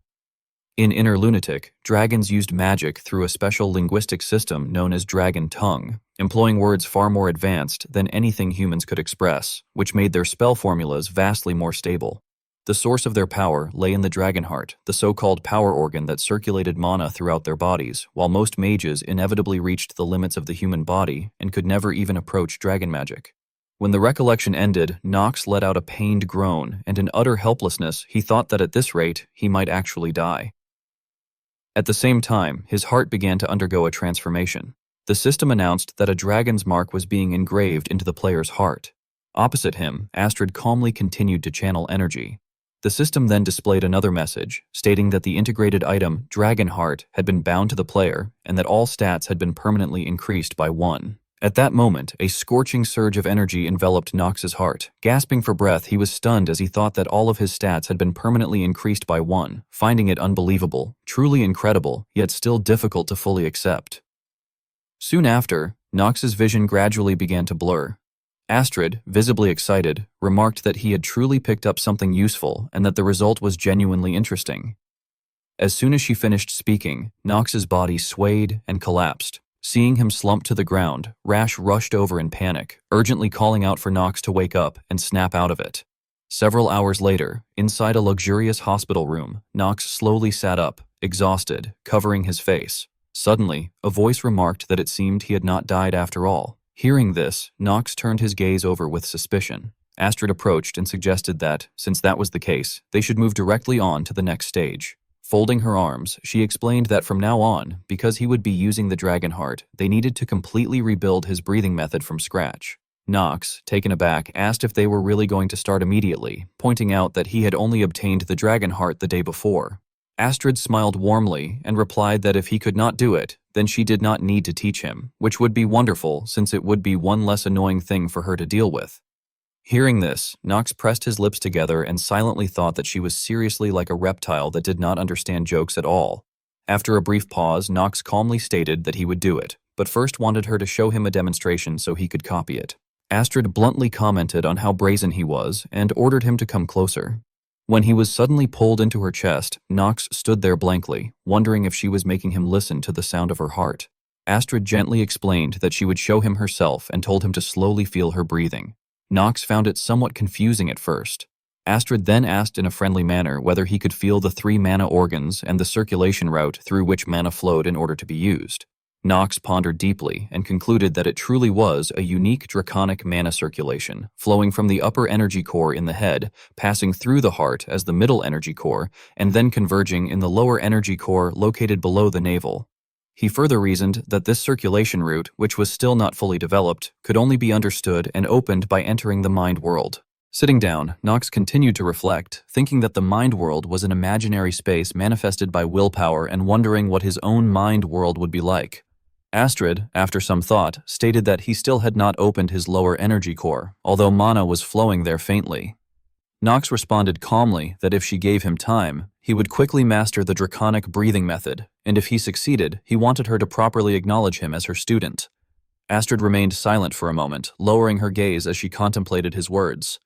In Inner Lunatic, dragons used magic through a special linguistic system known as dragon tongue, employing words far more advanced than anything humans could express, which made their spell formulas vastly more stable. The source of their power lay in the dragon heart, the so-called power organ that circulated mana throughout their bodies, while most mages inevitably reached the limits of the human body and could never even approach dragon magic. When the recollection ended, Knox let out a pained groan, and in utter helplessness, he thought that at this rate, he might actually die. At the same time, his heart began to undergo a transformation. The system announced that a dragon's mark was being engraved into the player's heart. Opposite him, Astrid calmly continued to channel energy. The system then displayed another message, stating that the integrated item, Dragon Heart, had been bound to the player, and that all stats had been permanently increased by 1. At that moment, a scorching surge of energy enveloped Knox's heart. Gasping for breath, he was stunned as he thought that all of his stats had been permanently increased by 1, finding it unbelievable, truly incredible, yet still difficult to fully accept. Soon after, Knox's vision gradually began to blur. Astrid, visibly excited, remarked that he had truly picked up something useful and that the result was genuinely interesting. As soon as she finished speaking, Knox's body swayed and collapsed. Seeing him slump to the ground, Rash rushed over in panic, urgently calling out for Knox to wake up and snap out of it. Several hours later, inside a luxurious hospital room, Knox slowly sat up, exhausted, covering his face. Suddenly, a voice remarked that it seemed he had not died after all. Hearing this, Knox turned his gaze over with suspicion. Astrid approached and suggested that, since that was the case, they should move directly on to the next stage. Folding her arms, she explained that from now on, because he would be using the dragon heart, they needed to completely rebuild his breathing method from scratch. Knox, taken aback, asked if they were really going to start immediately, pointing out that he had only obtained the dragon heart the day before. Astrid smiled warmly and replied that if he could not do it, then she did not need to teach him, which would be wonderful since it would be one less annoying thing for her to deal with. Hearing this, Knox pressed his lips together and silently thought that she was seriously like a reptile that did not understand jokes at all. After a brief pause, Knox calmly stated that he would do it, but first wanted her to show him a demonstration so he could copy it. Astrid bluntly commented on how brazen he was and ordered him to come closer. When he was suddenly pulled into her chest, Knox stood there blankly, wondering if she was making him listen to the sound of her heart. Astrid gently explained that she would show him herself and told him to slowly feel her breathing. Knox found it somewhat confusing at first. Astrid then asked in a friendly manner whether he could feel the 3 mana organs and the circulation route through which mana flowed in order to be used. Knox pondered deeply and concluded that it truly was a unique draconic mana circulation, flowing from the upper energy core in the head, passing through the heart as the middle energy core, and then converging in the lower energy core located below the navel. He further reasoned that this circulation route, which was still not fully developed, could only be understood and opened by entering the mind world. Sitting down, Knox continued to reflect, thinking that the mind world was an imaginary space manifested by willpower and wondering what his own mind world would be like. Astrid, after some thought, stated that he still had not opened his lower energy core, although mana was flowing there faintly. Knox responded calmly that if she gave him time, he would quickly master the draconic breathing method, and if he succeeded, he wanted her to properly acknowledge him as her student. Astrid remained silent for a moment, lowering her gaze as she contemplated his words.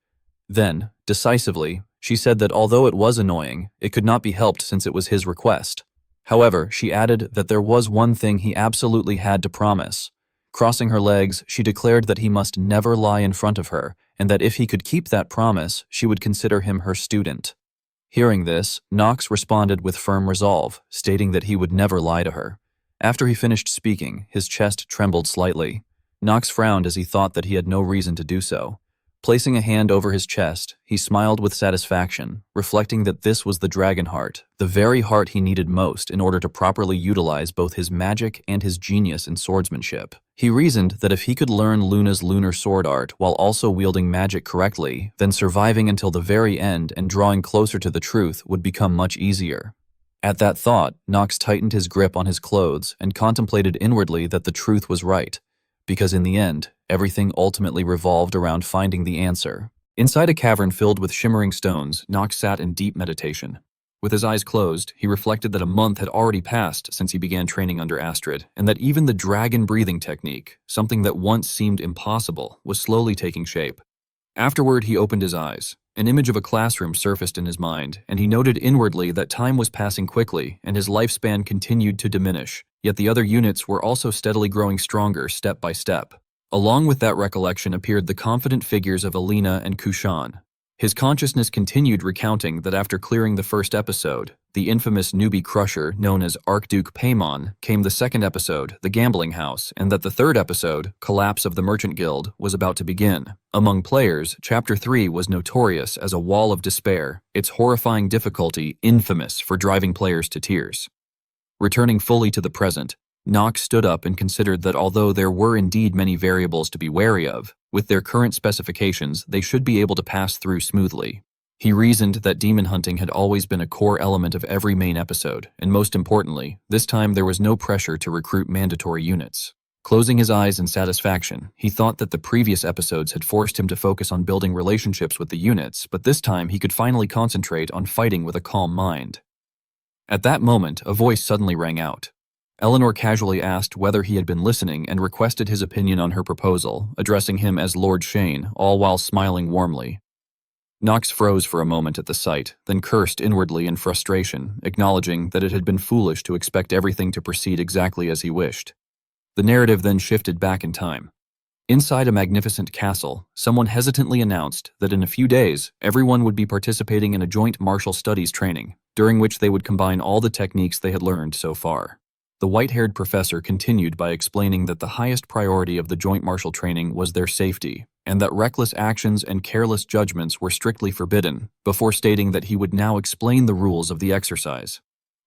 Then, decisively, she said that although it was annoying, it could not be helped since it was his request. However, she added that there was one thing he absolutely had to promise. Crossing her legs, she declared that he must never lie in front of her, and that if he could keep that promise, she would consider him her student. Hearing this, Knox responded with firm resolve, stating that he would never lie to her. After he finished speaking, his chest trembled slightly. Nox frowned as he thought that he had no reason to do so. Placing a hand over his chest, he smiled with satisfaction, reflecting that this was the dragon heart, the very heart he needed most in order to properly utilize both his magic and his genius in swordsmanship. He reasoned that if he could learn Luna's lunar sword art while also wielding magic correctly, then surviving until the very end and drawing closer to the truth would become much easier. At that thought, Nox tightened his grip on his clothes and contemplated inwardly that the truth was right, because in the end, everything ultimately revolved around finding the answer. Inside a cavern filled with shimmering stones, Nox sat in deep meditation. With his eyes closed, he reflected that a month had already passed since he began training under Astrid, and that even the dragon breathing technique, something that once seemed impossible, was slowly taking shape. Afterward, he opened his eyes. An image of a classroom surfaced in his mind, and he noted inwardly that time was passing quickly and his lifespan continued to diminish, yet the other units were also steadily growing stronger step by step. Along with that recollection appeared the confident figures of Alina and Kushan. His consciousness continued recounting that after clearing the first episode, the infamous newbie crusher known as Archduke Paimon, came the second episode, The Gambling House, and that the third episode, Collapse of the Merchant Guild, was about to begin. Among players, Chapter 3 was notorious as a wall of despair, its horrifying difficulty infamous for driving players to tears. Returning fully to the present, Nox stood up and considered that although there were indeed many variables to be wary of, with their current specifications they should be able to pass through smoothly. He reasoned that demon hunting had always been a core element of every main episode, and most importantly, this time there was no pressure to recruit mandatory units. Closing his eyes in satisfaction, he thought that the previous episodes had forced him to focus on building relationships with the units, but this time he could finally concentrate on fighting with a calm mind. At that moment, a voice suddenly rang out. Eleanor casually asked whether he had been listening and requested his opinion on her proposal, addressing him as Lord Shane, all while smiling warmly. Nox froze for a moment at the sight, then cursed inwardly in frustration, acknowledging that it had been foolish to expect everything to proceed exactly as he wished. The narrative then shifted back in time. Inside a magnificent castle, someone hesitantly announced that in a few days, everyone would be participating in a joint martial studies training, during which they would combine all the techniques they had learned so far. The white-haired professor continued by explaining that the highest priority of the joint martial training was their safety, and that reckless actions and careless judgments were strictly forbidden, before stating that he would now explain the rules of the exercise.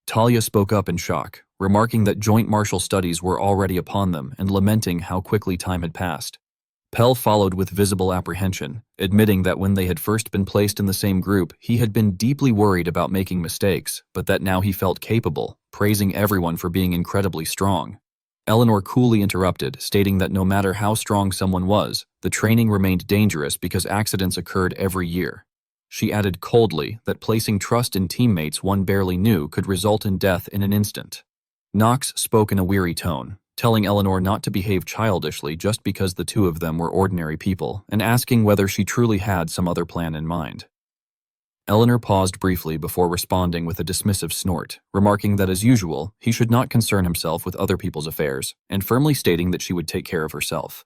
Talia spoke up in shock, remarking that joint martial studies were already upon them and lamenting how quickly time had passed. Pell followed with visible apprehension, admitting that when they had first been placed in the same group, he had been deeply worried about making mistakes, but that now he felt capable, praising everyone for being incredibly strong. Eleanor coolly interrupted, stating that no matter how strong someone was, the training remained dangerous because accidents occurred every year. She added coldly that placing trust in teammates one barely knew could result in death in an instant. Nox spoke in a weary tone, telling Eleanor not to behave childishly just because the two of them were ordinary people, and asking whether she truly had some other plan in mind. Eleanor paused briefly before responding with a dismissive snort, remarking that as usual, he should not concern himself with other people's affairs, and firmly stating that she would take care of herself.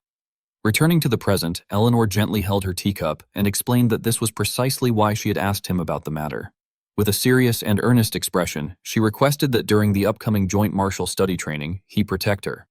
Returning to the present, Eleanor gently held her teacup and explained that this was precisely why she had asked him about the matter. With a serious and earnest expression, she requested that during the upcoming joint martial study training, he protect her.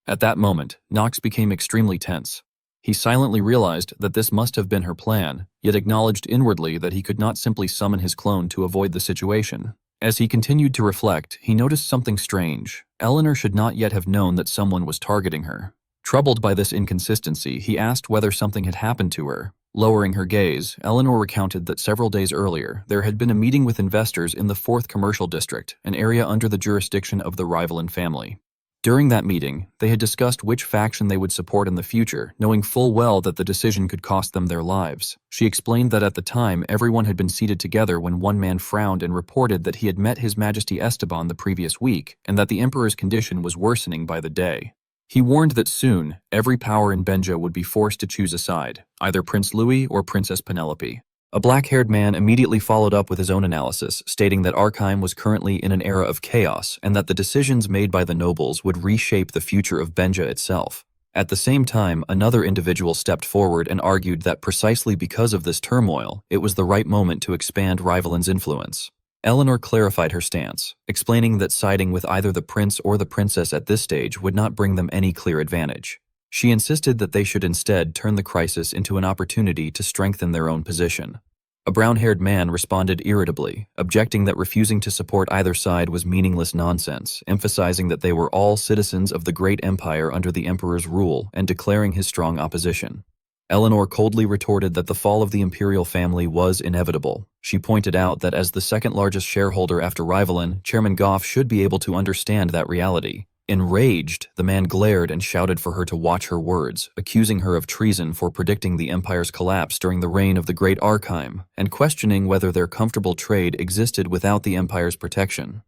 At that moment, Nox became extremely tense. He silently realized that this must have been her plan, yet acknowledged inwardly that he could not simply summon his clone to avoid the situation. As he continued to reflect, he noticed something strange. Eleanor should not yet have known that someone was targeting her. Troubled by this inconsistency, he asked whether something had happened to her. Lowering her gaze, Eleanor recounted that several days earlier, there had been a meeting with investors in the 4th Commercial District, an area under the jurisdiction of the Rivalin family. During that meeting, they had discussed which faction they would support in the future, knowing full well that the decision could cost them their lives. She explained that at the time, everyone had been seated together when one man frowned and reported that he had met His Majesty Esteban the previous week, and that the Emperor's condition was worsening by the day. He warned that soon, every power in Benja would be forced to choose a side, either Prince Louis or Princess Penelope. A black-haired man immediately followed up with his own analysis, stating that Arkheim was currently in an era of chaos and that the decisions made by the nobles would reshape the future of Benja itself. At the same time, another individual stepped forward and argued that precisely because of this turmoil, it was the right moment to expand Rivalin's influence. Eleanor clarified her stance, explaining that siding with either the prince or the princess at this stage would not bring them any clear advantage. She insisted that they should instead turn the crisis into an opportunity to strengthen their own position. A brown-haired man responded irritably, objecting that refusing to support either side was meaningless nonsense, emphasizing that they were all citizens of the great empire under the emperor's rule and declaring his strong opposition. Eleanor coldly retorted that the fall of the imperial family was inevitable. She pointed out that as the second-largest shareholder after Rivalin, Chairman Goff should be able to understand that reality. Enraged, the man glared and shouted for her to watch her words, accusing her of treason for predicting the empire's collapse during the reign of the Great Archive, and questioning whether their comfortable trade existed without the empire's protection.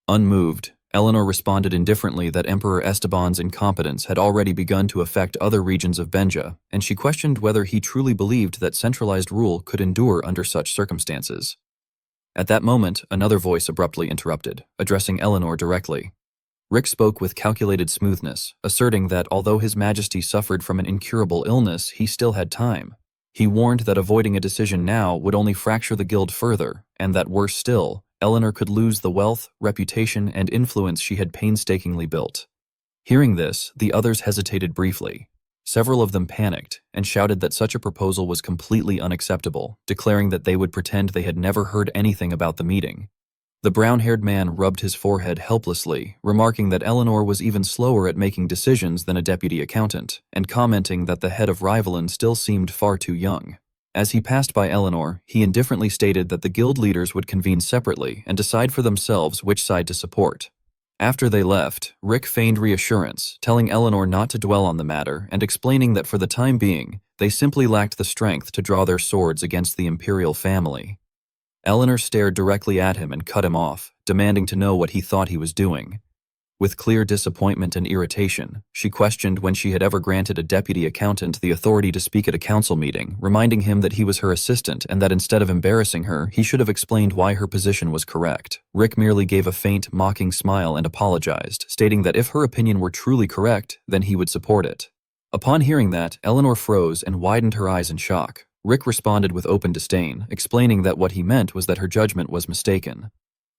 Unmoved, Eleanor responded indifferently that Emperor Esteban's incompetence had already begun to affect other regions of Benja, and she questioned whether he truly believed that centralized rule could endure under such circumstances. At that moment, another voice abruptly interrupted, addressing Eleanor directly. Rick spoke with calculated smoothness, asserting that although His Majesty suffered from an incurable illness, he still had time. He warned that avoiding a decision now would only fracture the guild further, and that worse still, Eleanor could lose the wealth, reputation, and influence she had painstakingly built. Hearing this, the others hesitated briefly. Several of them panicked and shouted that such a proposal was completely unacceptable, declaring that they would pretend they had never heard anything about the meeting. The brown-haired man rubbed his forehead helplessly, remarking that Eleanor was even slower at making decisions than a deputy accountant, and commenting that the head of Rivalin still seemed far too young. As he passed by Eleanor, he indifferently stated that the guild leaders would convene separately and decide for themselves which side to support. After they left, Rick feigned reassurance, telling Eleanor not to dwell on the matter and explaining that for the time being, they simply lacked the strength to draw their swords against the imperial family. Eleanor stared directly at him and cut him off, demanding to know what he thought he was doing. With clear disappointment and irritation, she questioned when she had ever granted a deputy accountant the authority to speak at a council meeting, reminding him that he was her assistant and that instead of embarrassing her, he should have explained why her position was correct. Rick merely gave a faint, mocking smile and apologized, stating that if her opinion were truly correct, then he would support it. Upon hearing that, Eleanor froze and widened her eyes in shock. Rick responded with open disdain, explaining that what he meant was that her judgment was mistaken.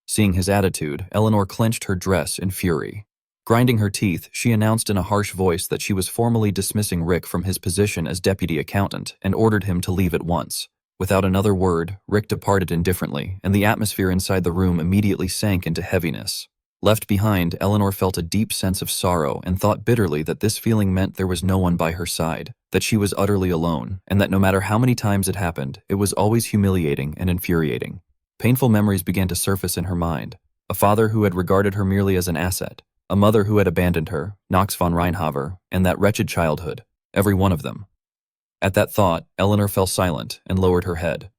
Seeing his attitude, Eleanor clenched her dress in fury. Grinding her teeth, she announced in a harsh voice that she was formally dismissing Rick from his position as deputy accountant and ordered him to leave at once. Without another word, Rick departed indifferently, and the atmosphere inside the room immediately sank into heaviness. Left behind, Eleanor felt a deep sense of sorrow and thought bitterly that this feeling meant there was no one by her side, that she was utterly alone, and that no matter how many times it happened, it was always humiliating and infuriating. Painful memories began to surface in her mind. A father who had regarded her merely as an asset, a mother who had abandoned her, Nox von Reinhaver, and that wretched childhood, every one of them. At that thought, Eleanor fell silent and lowered her head.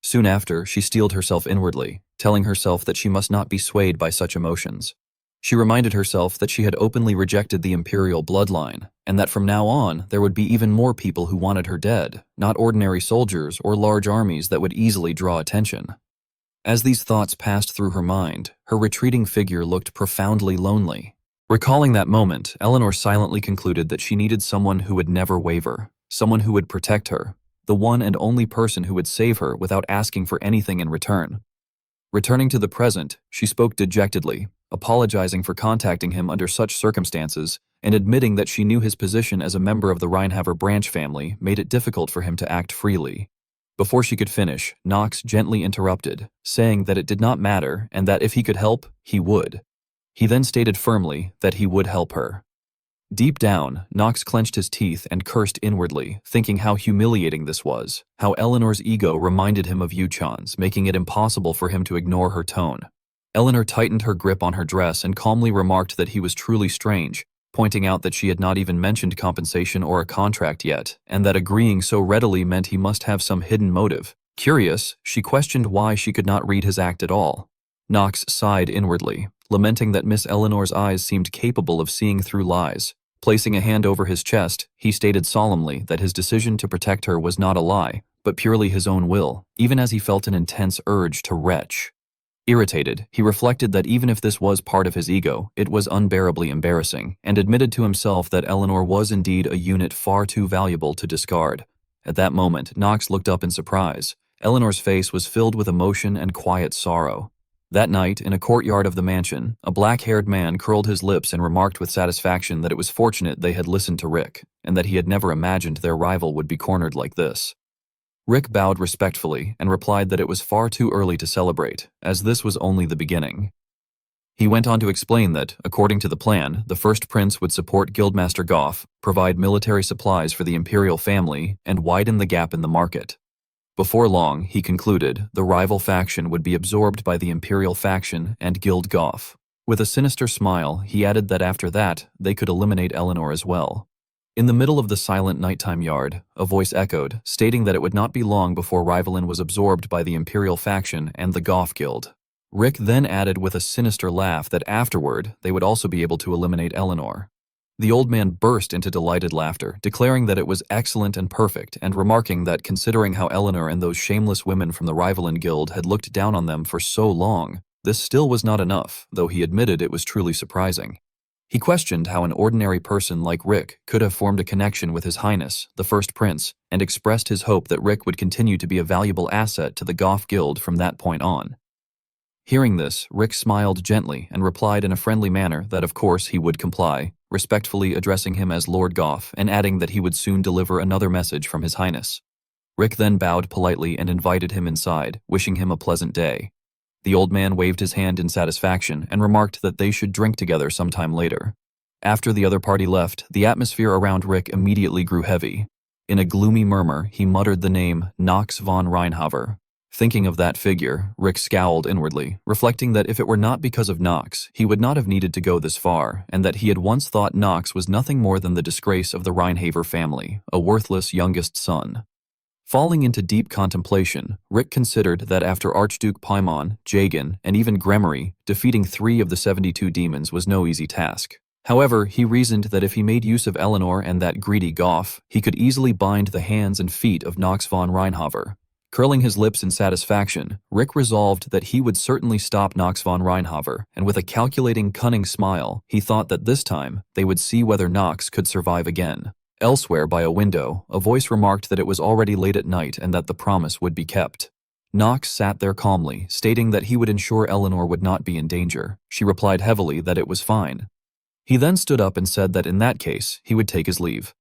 Soon after, she steeled herself inwardly, telling herself that she must not be swayed by such emotions. She reminded herself that she had openly rejected the imperial bloodline, and that from now on there would be even more people who wanted her dead, not ordinary soldiers or large armies that would easily draw attention. As these thoughts passed through her mind, her retreating figure looked profoundly lonely. Recalling that moment, Eleanor silently concluded that she needed someone who would never waver, someone who would protect her, the one and only person who would save her without asking for anything in return. Returning to the present, she spoke dejectedly, apologizing for contacting him under such circumstances and admitting that she knew his position as a member of the Reinhaver branch family made it difficult for him to act freely. Before she could finish, Nox gently interrupted, saying that it did not matter and that if he could help, he would. He then stated firmly that he would help her. Deep down, Nox clenched his teeth and cursed inwardly, thinking how humiliating this was, how Eleanor's ego reminded him of Yuchan's, making it impossible for him to ignore her tone. Eleanor tightened her grip on her dress and calmly remarked that he was truly strange, pointing out that she had not even mentioned compensation or a contract yet, and that agreeing so readily meant he must have some hidden motive. Curious, she questioned why she could not read his act at all. Nox sighed inwardly, lamenting that Miss Eleanor's eyes seemed capable of seeing through lies. Placing a hand over his chest, he stated solemnly that his decision to protect her was not a lie, but purely his own will, even as he felt an intense urge to retch. Irritated, he reflected that even if this was part of his ego, it was unbearably embarrassing, and admitted to himself that Eleanor was indeed a unit far too valuable to discard. At that moment, Nox looked up in surprise. Eleanor's face was filled with emotion and quiet sorrow. That night, in a courtyard of the mansion, a black-haired man curled his lips and remarked with satisfaction that it was fortunate they had listened to Rick, and that he had never imagined their rival would be cornered like this. Rick bowed respectfully and replied that it was far too early to celebrate, as this was only the beginning. He went on to explain that, according to the plan, the first prince would support Guildmaster Goff, provide military supplies for the imperial family, and widen the gap in the market. Before long, he concluded, the rival faction would be absorbed by the imperial faction and Guild Goff. With a sinister smile, he added that after that, they could eliminate Eleanor as well. In the middle of the silent nighttime yard, a voice echoed, stating that it would not be long before Rivalin was absorbed by the imperial faction and the Goff Guild. Rick then added with a sinister laugh that afterward, they would also be able to eliminate Eleanor. The old man burst into delighted laughter, declaring that it was excellent and perfect, and remarking that considering how Eleanor and those shameless women from the Rivalin Guild had looked down on them for so long, this still was not enough, though he admitted it was truly surprising. He questioned how an ordinary person like Rick could have formed a connection with His Highness, the First Prince, and expressed his hope that Rick would continue to be a valuable asset to the Goff Guild from that point on. Hearing this, Rick smiled gently and replied in a friendly manner that of course he would comply, respectfully addressing him as Lord Goff and adding that he would soon deliver another message from His Highness. Rick then bowed politely and invited him inside, wishing him a pleasant day. The old man waved his hand in satisfaction and remarked that they should drink together sometime later. After the other party left, the atmosphere around Rick immediately grew heavy. In a gloomy murmur, he muttered the name Knox von Reinhaver. Thinking of that figure, Rick scowled inwardly, reflecting that if it were not because of Knox, he would not have needed to go this far, and that he had once thought Knox was nothing more than the disgrace of the Reinhaver family, a worthless youngest son. Falling into deep contemplation, Rick considered that after Archduke Paimon, Jagan, and even Gremory, defeating 3 of the 72 demons was no easy task. However, he reasoned that if he made use of Eleanor and that greedy Goff, he could easily bind the hands and feet of Knox von Reinhaver. Curling his lips in satisfaction, Rick resolved that he would certainly stop Knox von Reinhaver, and with a calculating, cunning smile, he thought that this time, they would see whether Knox could survive again. Elsewhere, by a window, a voice remarked that it was already late at night and that the promise would be kept. Knox sat there calmly, stating that he would ensure Eleanor would not be in danger. She replied heavily that it was fine. He then stood up and said that in that case, he would take his leave.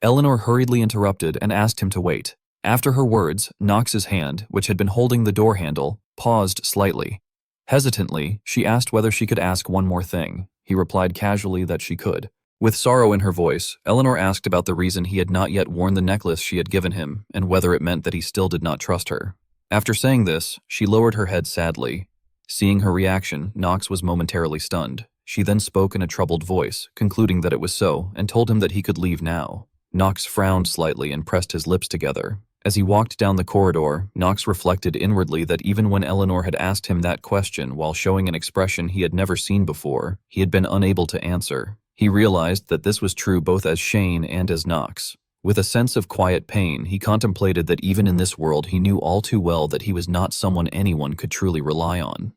Eleanor hurriedly interrupted and asked him to wait. After her words, Knox's hand, which had been holding the door handle, paused slightly. Hesitantly, she asked whether she could ask one more thing. He replied casually that she could. With sorrow in her voice, Eleanor asked about the reason he had not yet worn the necklace she had given him, and whether it meant that he still did not trust her. After saying this, she lowered her head sadly. Seeing her reaction, Knox was momentarily stunned. She then spoke in a troubled voice, concluding that it was so, and told him that he could leave now. Knox frowned slightly and pressed his lips together. As he walked down the corridor, Knox reflected inwardly that even when Eleanor had asked him that question while showing an expression he had never seen before, he had been unable to answer. He realized that this was true both as Shane and as Knox. With a sense of quiet pain, he contemplated that even in this world he knew all too well that he was not someone anyone could truly rely on.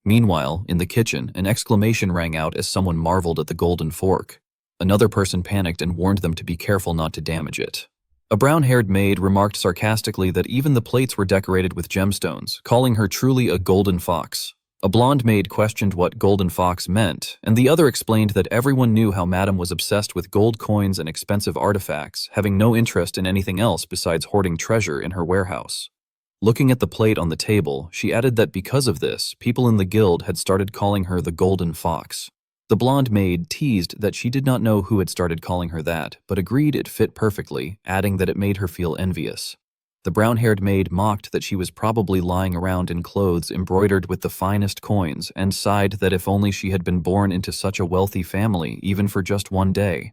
Meanwhile, in the kitchen, an exclamation rang out as someone marveled at the golden fork. Another person panicked and warned them to be careful not to damage it. A brown-haired maid remarked sarcastically that even the plates were decorated with gemstones, calling her truly a golden fox. A blonde maid questioned what golden fox meant, and the other explained that everyone knew how Madame was obsessed with gold coins and expensive artifacts, having no interest in anything else besides hoarding treasure in her warehouse. Looking at the plate on the table, she added that because of this, people in the guild had started calling her the Golden Fox. The blonde maid teased that she did not know who had started calling her that, but agreed it fit perfectly, adding that it made her feel envious. The brown-haired maid mocked that she was probably lying around in clothes embroidered with the finest coins, and sighed that if only she had been born into such a wealthy family, even for just one day.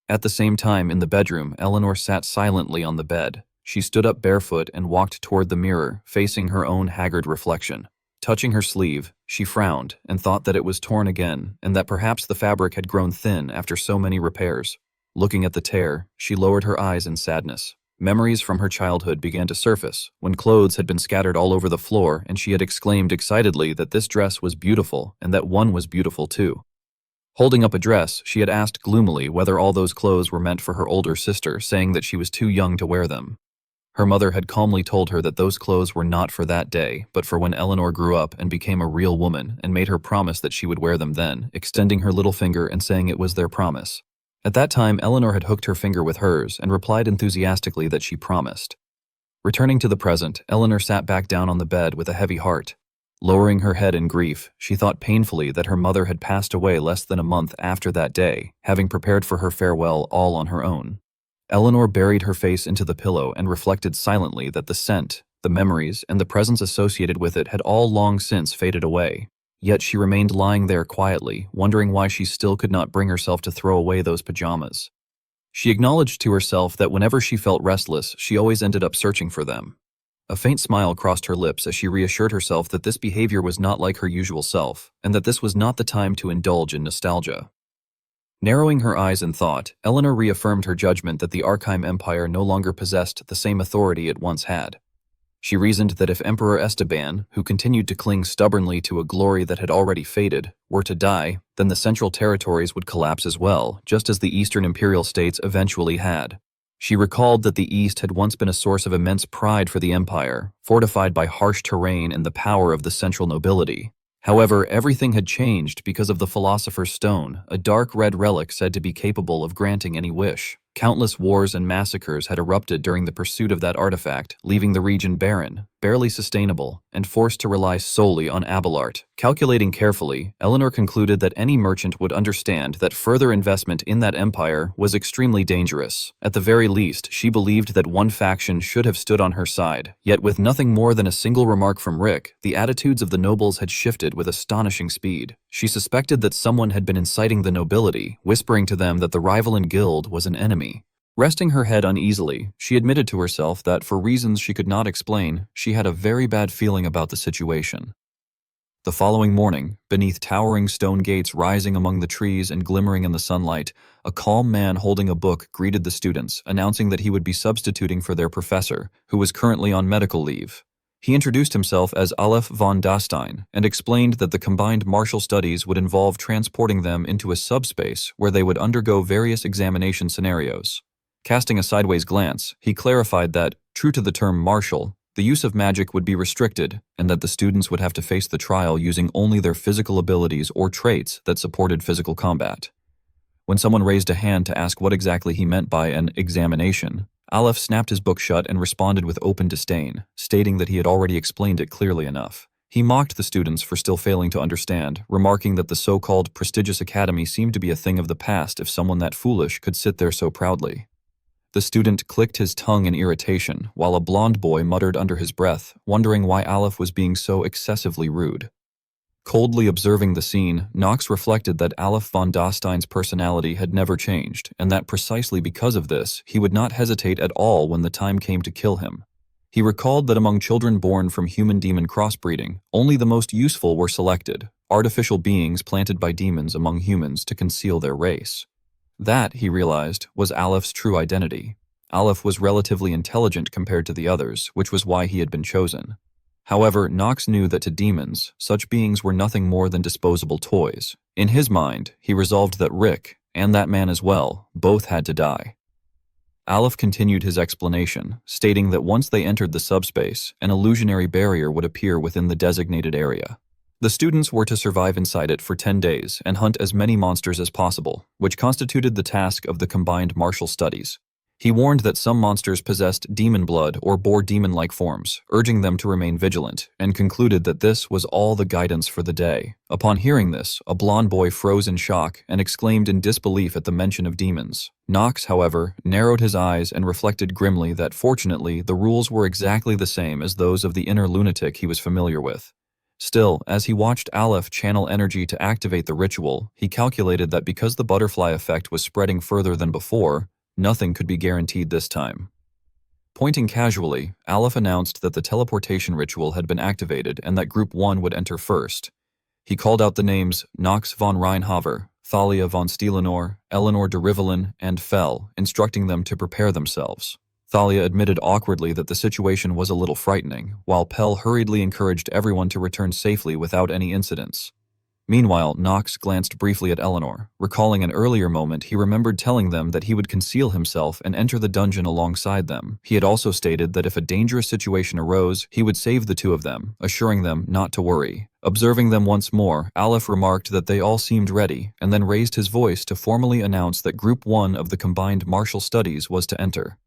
At the same time, in the bedroom, Eleanor sat silently on the bed. She stood up barefoot and walked toward the mirror, facing her own haggard reflection. Touching her sleeve, she frowned and thought that it was torn again, and that perhaps the fabric had grown thin after so many repairs. Looking at the tear, she lowered her eyes in sadness. Memories from her childhood began to surface, when clothes had been scattered all over the floor and she had exclaimed excitedly that this dress was beautiful and that one was beautiful too. Holding up a dress, she had asked gloomily whether all those clothes were meant for her older sister, saying that she was too young to wear them. Her mother had calmly told her that those clothes were not for that day, but for when Eleanor grew up and became a real woman, and made her promise that she would wear them then, extending her little finger and saying it was their promise. At that time, Eleanor had hooked her finger with hers and replied enthusiastically that she promised. Returning to the present, Eleanor sat back down on the bed with a heavy heart. Lowering her head in grief, she thought painfully that her mother had passed away less than a month after that day, having prepared for her farewell all on her own. Eleanor buried her face into the pillow and reflected silently that the scent, the memories, and the presence associated with it had all long since faded away. Yet she remained lying there quietly, wondering why she still could not bring herself to throw away those pajamas. She acknowledged to herself that whenever she felt restless, she always ended up searching for them. A faint smile crossed her lips as she reassured herself that this behavior was not like her usual self, and that this was not the time to indulge in nostalgia. Narrowing her eyes in thought, Eleanor reaffirmed her judgment that the Archime Empire no longer possessed the same authority it once had. She reasoned that if Emperor Esteban, who continued to cling stubbornly to a glory that had already faded, were to die, then the Central Territories would collapse as well, just as the Eastern Imperial States eventually had. She recalled that the East had once been a source of immense pride for the Empire, fortified by harsh terrain and the power of the central nobility. However, everything had changed because of the Philosopher's Stone, a dark red relic said to be capable of granting any wish. Countless wars and massacres had erupted during the pursuit of that artifact, leaving the region barren, barely sustainable, and forced to rely solely on Abelard. Calculating carefully, Eleanor concluded that any merchant would understand that further investment in that empire was extremely dangerous. At the very least, she believed that one faction should have stood on her side. Yet with nothing more than a single remark from Rick, the attitudes of the nobles had shifted with astonishing speed. She suspected that someone had been inciting the nobility, whispering to them that the rival in guild was an enemy. Resting her head uneasily, she admitted to herself that, for reasons she could not explain, she had a very bad feeling about the situation. The following morning, beneath towering stone gates rising among the trees and glimmering in the sunlight, a calm man holding a book greeted the students, announcing that he would be substituting for their professor, who was currently on medical leave. He introduced himself as Aleph von Dastein and explained that the combined martial studies would involve transporting them into a subspace where they would undergo various examination scenarios. Casting a sideways glance, he clarified that, true to the term martial, the use of magic would be restricted and that the students would have to face the trial using only their physical abilities or traits that supported physical combat. When someone raised a hand to ask what exactly he meant by an examination, Aleph snapped his book shut and responded with open disdain, stating that he had already explained it clearly enough. He mocked the students for still failing to understand, remarking that the so-called prestigious academy seemed to be a thing of the past if someone that foolish could sit there so proudly. The student clicked his tongue in irritation, while a blond boy muttered under his breath, wondering why Aleph was being so excessively rude. Coldly observing the scene, Knox reflected that Aleph von Dastein's personality had never changed, and that precisely because of this, he would not hesitate at all when the time came to kill him. He recalled that among children born from human-demon crossbreeding, only the most useful were selected, artificial beings planted by demons among humans to conceal their race. That, he realized, was Aleph's true identity. Aleph was relatively intelligent compared to the others, which was why he had been chosen. However, Knox knew that to demons, such beings were nothing more than disposable toys. In his mind, he resolved that Rick, and that man as well, both had to die. Aleph continued his explanation, stating that once they entered the subspace, an illusionary barrier would appear within the designated area. The students were to survive inside it for 10 days and hunt as many monsters as possible, which constituted the task of the combined martial studies. He warned that some monsters possessed demon blood or bore demon-like forms, urging them to remain vigilant, and concluded that this was all the guidance for the day. Upon hearing this, a blond boy froze in shock and exclaimed in disbelief at the mention of demons. Knox, however, narrowed his eyes and reflected grimly that fortunately the rules were exactly the same as those of the inner lunatic he was familiar with. Still, as he watched Aleph channel energy to activate the ritual, he calculated that because the butterfly effect was spreading further than before, nothing could be guaranteed this time. Pointing casually, Aleph announced that the teleportation ritual had been activated and that Group 1 would enter first. He called out the names Knox von Reinhaver, Thalia von Steelenor, Eleanor de Rivellin, and Fell, instructing them to prepare themselves. Thalia admitted awkwardly that the situation was a little frightening, while Pell hurriedly encouraged everyone to return safely without any incidents. Meanwhile, Knox glanced briefly at Eleanor, recalling an earlier moment he remembered telling them that he would conceal himself and enter the dungeon alongside them. He had also stated that if a dangerous situation arose, he would save the two of them, assuring them not to worry. Observing them once more, Aleph remarked that they all seemed ready, and then raised his voice to formally announce that Group 1 of the combined martial studies was to enter.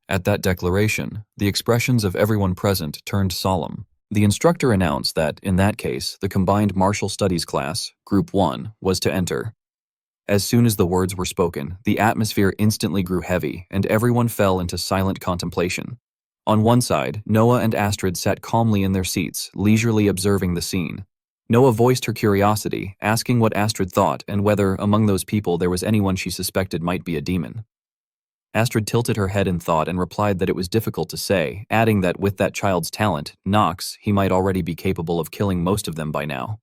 At that declaration, the expressions of everyone present turned solemn. The instructor announced that, in that case, the combined martial studies class, Group 1, was to enter. As soon as the words were spoken, the atmosphere instantly grew heavy, and everyone fell into silent contemplation. On one side, Noah and Astrid sat calmly in their seats, leisurely observing the scene. Noah voiced her curiosity, asking what Astrid thought and whether, among those people, there was anyone she suspected might be a demon. Astrid tilted her head in thought and replied that it was difficult to say, adding that with that child's talent, Knox, he might already be capable of killing most of them by now.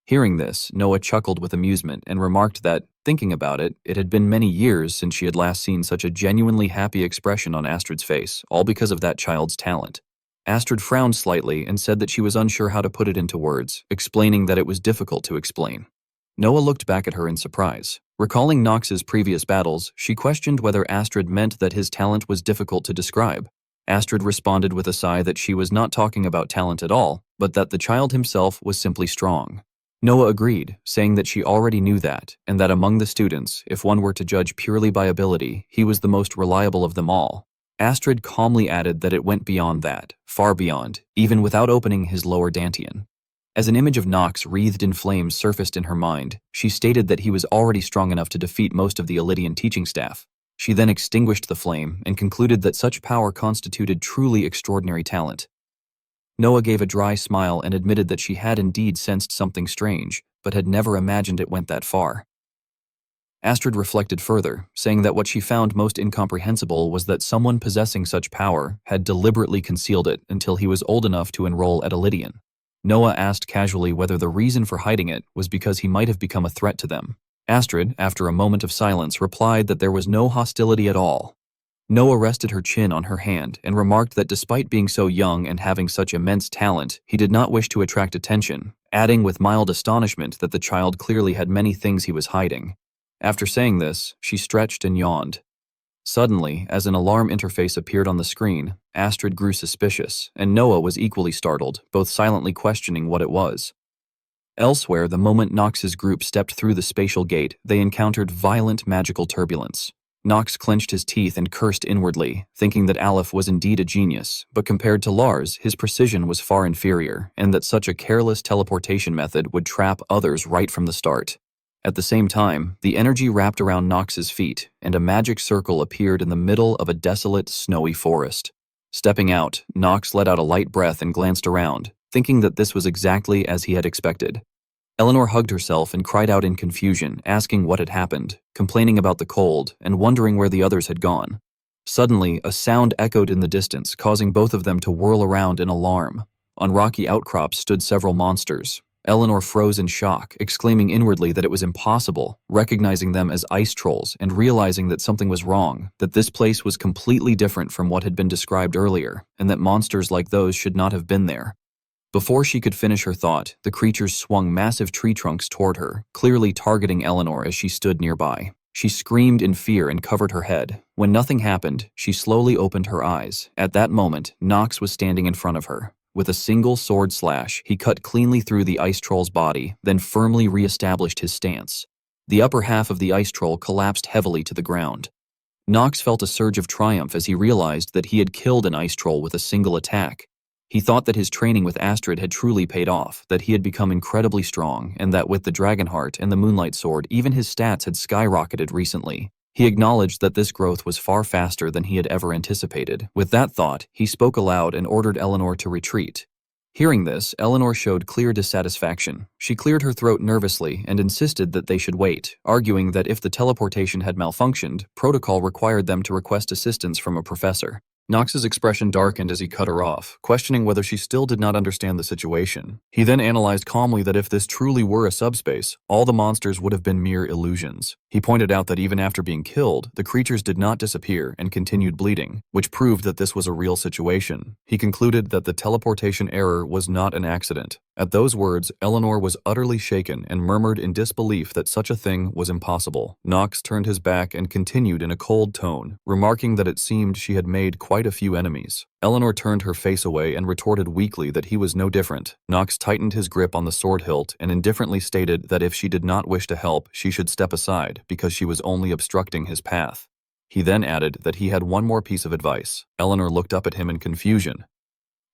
Hearing this, Noah chuckled with amusement and remarked that, thinking about it, it had been many years since she had last seen such a genuinely happy expression on Astrid's face, all because of that child's talent. Astrid frowned slightly and said that she was unsure how to put it into words, explaining that it was difficult to explain. Noah looked back at her in surprise. Recalling Knox's previous battles, she questioned whether Astrid meant that his talent was difficult to describe. Astrid responded with a sigh that she was not talking about talent at all, but that the child himself was simply strong. Noah agreed, saying that she already knew that, and that among the students, if one were to judge purely by ability, he was the most reliable of them all. Astrid calmly added that it went beyond that, far beyond, even without opening his lower dantian. As an image of Knox wreathed in flames surfaced in her mind, she stated that he was already strong enough to defeat most of the Elydian teaching staff. She then extinguished the flame and concluded that such power constituted truly extraordinary talent. Noah gave a dry smile and admitted that she had indeed sensed something strange, but had never imagined it went that far. Astrid reflected further, saying that what she found most incomprehensible was that someone possessing such power had deliberately concealed it until he was old enough to enroll at Elydian. Noah asked casually whether the reason for hiding it was because he might have become a threat to them. Astrid, after a moment of silence, replied that there was no hostility at all. Noah rested her chin on her hand and remarked that despite being so young and having such immense talent, he did not wish to attract attention, adding with mild astonishment that the child clearly had many things he was hiding. After saying this, she stretched and yawned. Suddenly, as an alarm interface appeared on the screen, Astrid grew suspicious, and Noah was equally startled, both silently questioning what it was. Elsewhere, the moment Knox's group stepped through the spatial gate, they encountered violent magical turbulence. Knox clenched his teeth and cursed inwardly, thinking that Aleph was indeed a genius, but compared to Lars, his precision was far inferior, and that such a careless teleportation method would trap others right from the start. At the same time, the energy wrapped around Knox's feet, and a magic circle appeared in the middle of a desolate, snowy forest. Stepping out, Knox let out a light breath and glanced around, thinking that this was exactly as he had expected. Eleanor hugged herself and cried out in confusion, asking what had happened, complaining about the cold, and wondering where the others had gone. Suddenly, a sound echoed in the distance, causing both of them to whirl around in alarm. On rocky outcrops stood several monsters. Eleanor froze in shock, exclaiming inwardly that it was impossible, recognizing them as ice trolls and realizing that something was wrong, that this place was completely different from what had been described earlier, and that monsters like those should not have been there. Before she could finish her thought, the creatures swung massive tree trunks toward her, clearly targeting Eleanor as she stood nearby. She screamed in fear and covered her head. When nothing happened, she slowly opened her eyes. At that moment, Knox was standing in front of her. With a single sword slash, he cut cleanly through the ice troll's body, then firmly re-established his stance. The upper half of the ice troll collapsed heavily to the ground. Knox felt a surge of triumph as he realized that he had killed an ice troll with a single attack. He thought that his training with Astrid had truly paid off, that he had become incredibly strong, and that with the Dragon Heart and the Moonlight Sword, even his stats had skyrocketed recently. He acknowledged that this growth was far faster than he had ever anticipated. With that thought, he spoke aloud and ordered Eleanor to retreat. Hearing this, Eleanor showed clear dissatisfaction. She cleared her throat nervously and insisted that they should wait, arguing that if the teleportation had malfunctioned, protocol required them to request assistance from a professor. Knox's expression darkened as he cut her off, questioning whether she still did not understand the situation. He then analyzed calmly that if this truly were a subspace, all the monsters would have been mere illusions. He pointed out that even after being killed, the creatures did not disappear and continued bleeding, which proved that this was a real situation. He concluded that the teleportation error was not an accident. At those words, Eleanor was utterly shaken and murmured in disbelief that such a thing was impossible. Knox turned his back and continued in a cold tone, remarking that it seemed she had made quite a few enemies. Eleanor turned her face away and retorted weakly that he was no different. Knox tightened his grip on the sword hilt and indifferently stated that if she did not wish to help, she should step aside because she was only obstructing his path. He then added that he had one more piece of advice. Eleanor looked up at him in confusion.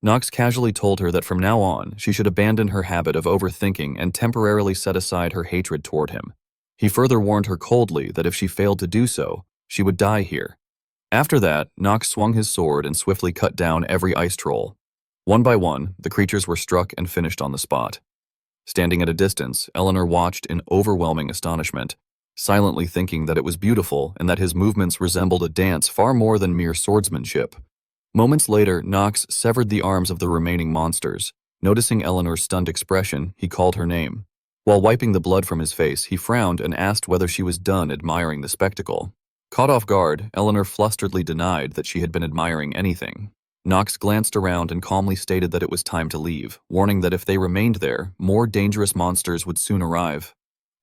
Knox casually told her that from now on, she should abandon her habit of overthinking and temporarily set aside her hatred toward him. He further warned her coldly that if she failed to do so, she would die here. After that, Knox swung his sword and swiftly cut down every ice troll. One by one, the creatures were struck and finished on the spot. Standing at a distance, Eleanor watched in overwhelming astonishment, silently thinking that it was beautiful and that his movements resembled a dance far more than mere swordsmanship. Moments later, Knox severed the arms of the remaining monsters. Noticing Eleanor's stunned expression, he called her name. While wiping the blood from his face, he frowned and asked whether she was done admiring the spectacle. Caught off guard, Eleanor flusteredly denied that she had been admiring anything. Knox glanced around and calmly stated that it was time to leave, warning that if they remained there, more dangerous monsters would soon arrive.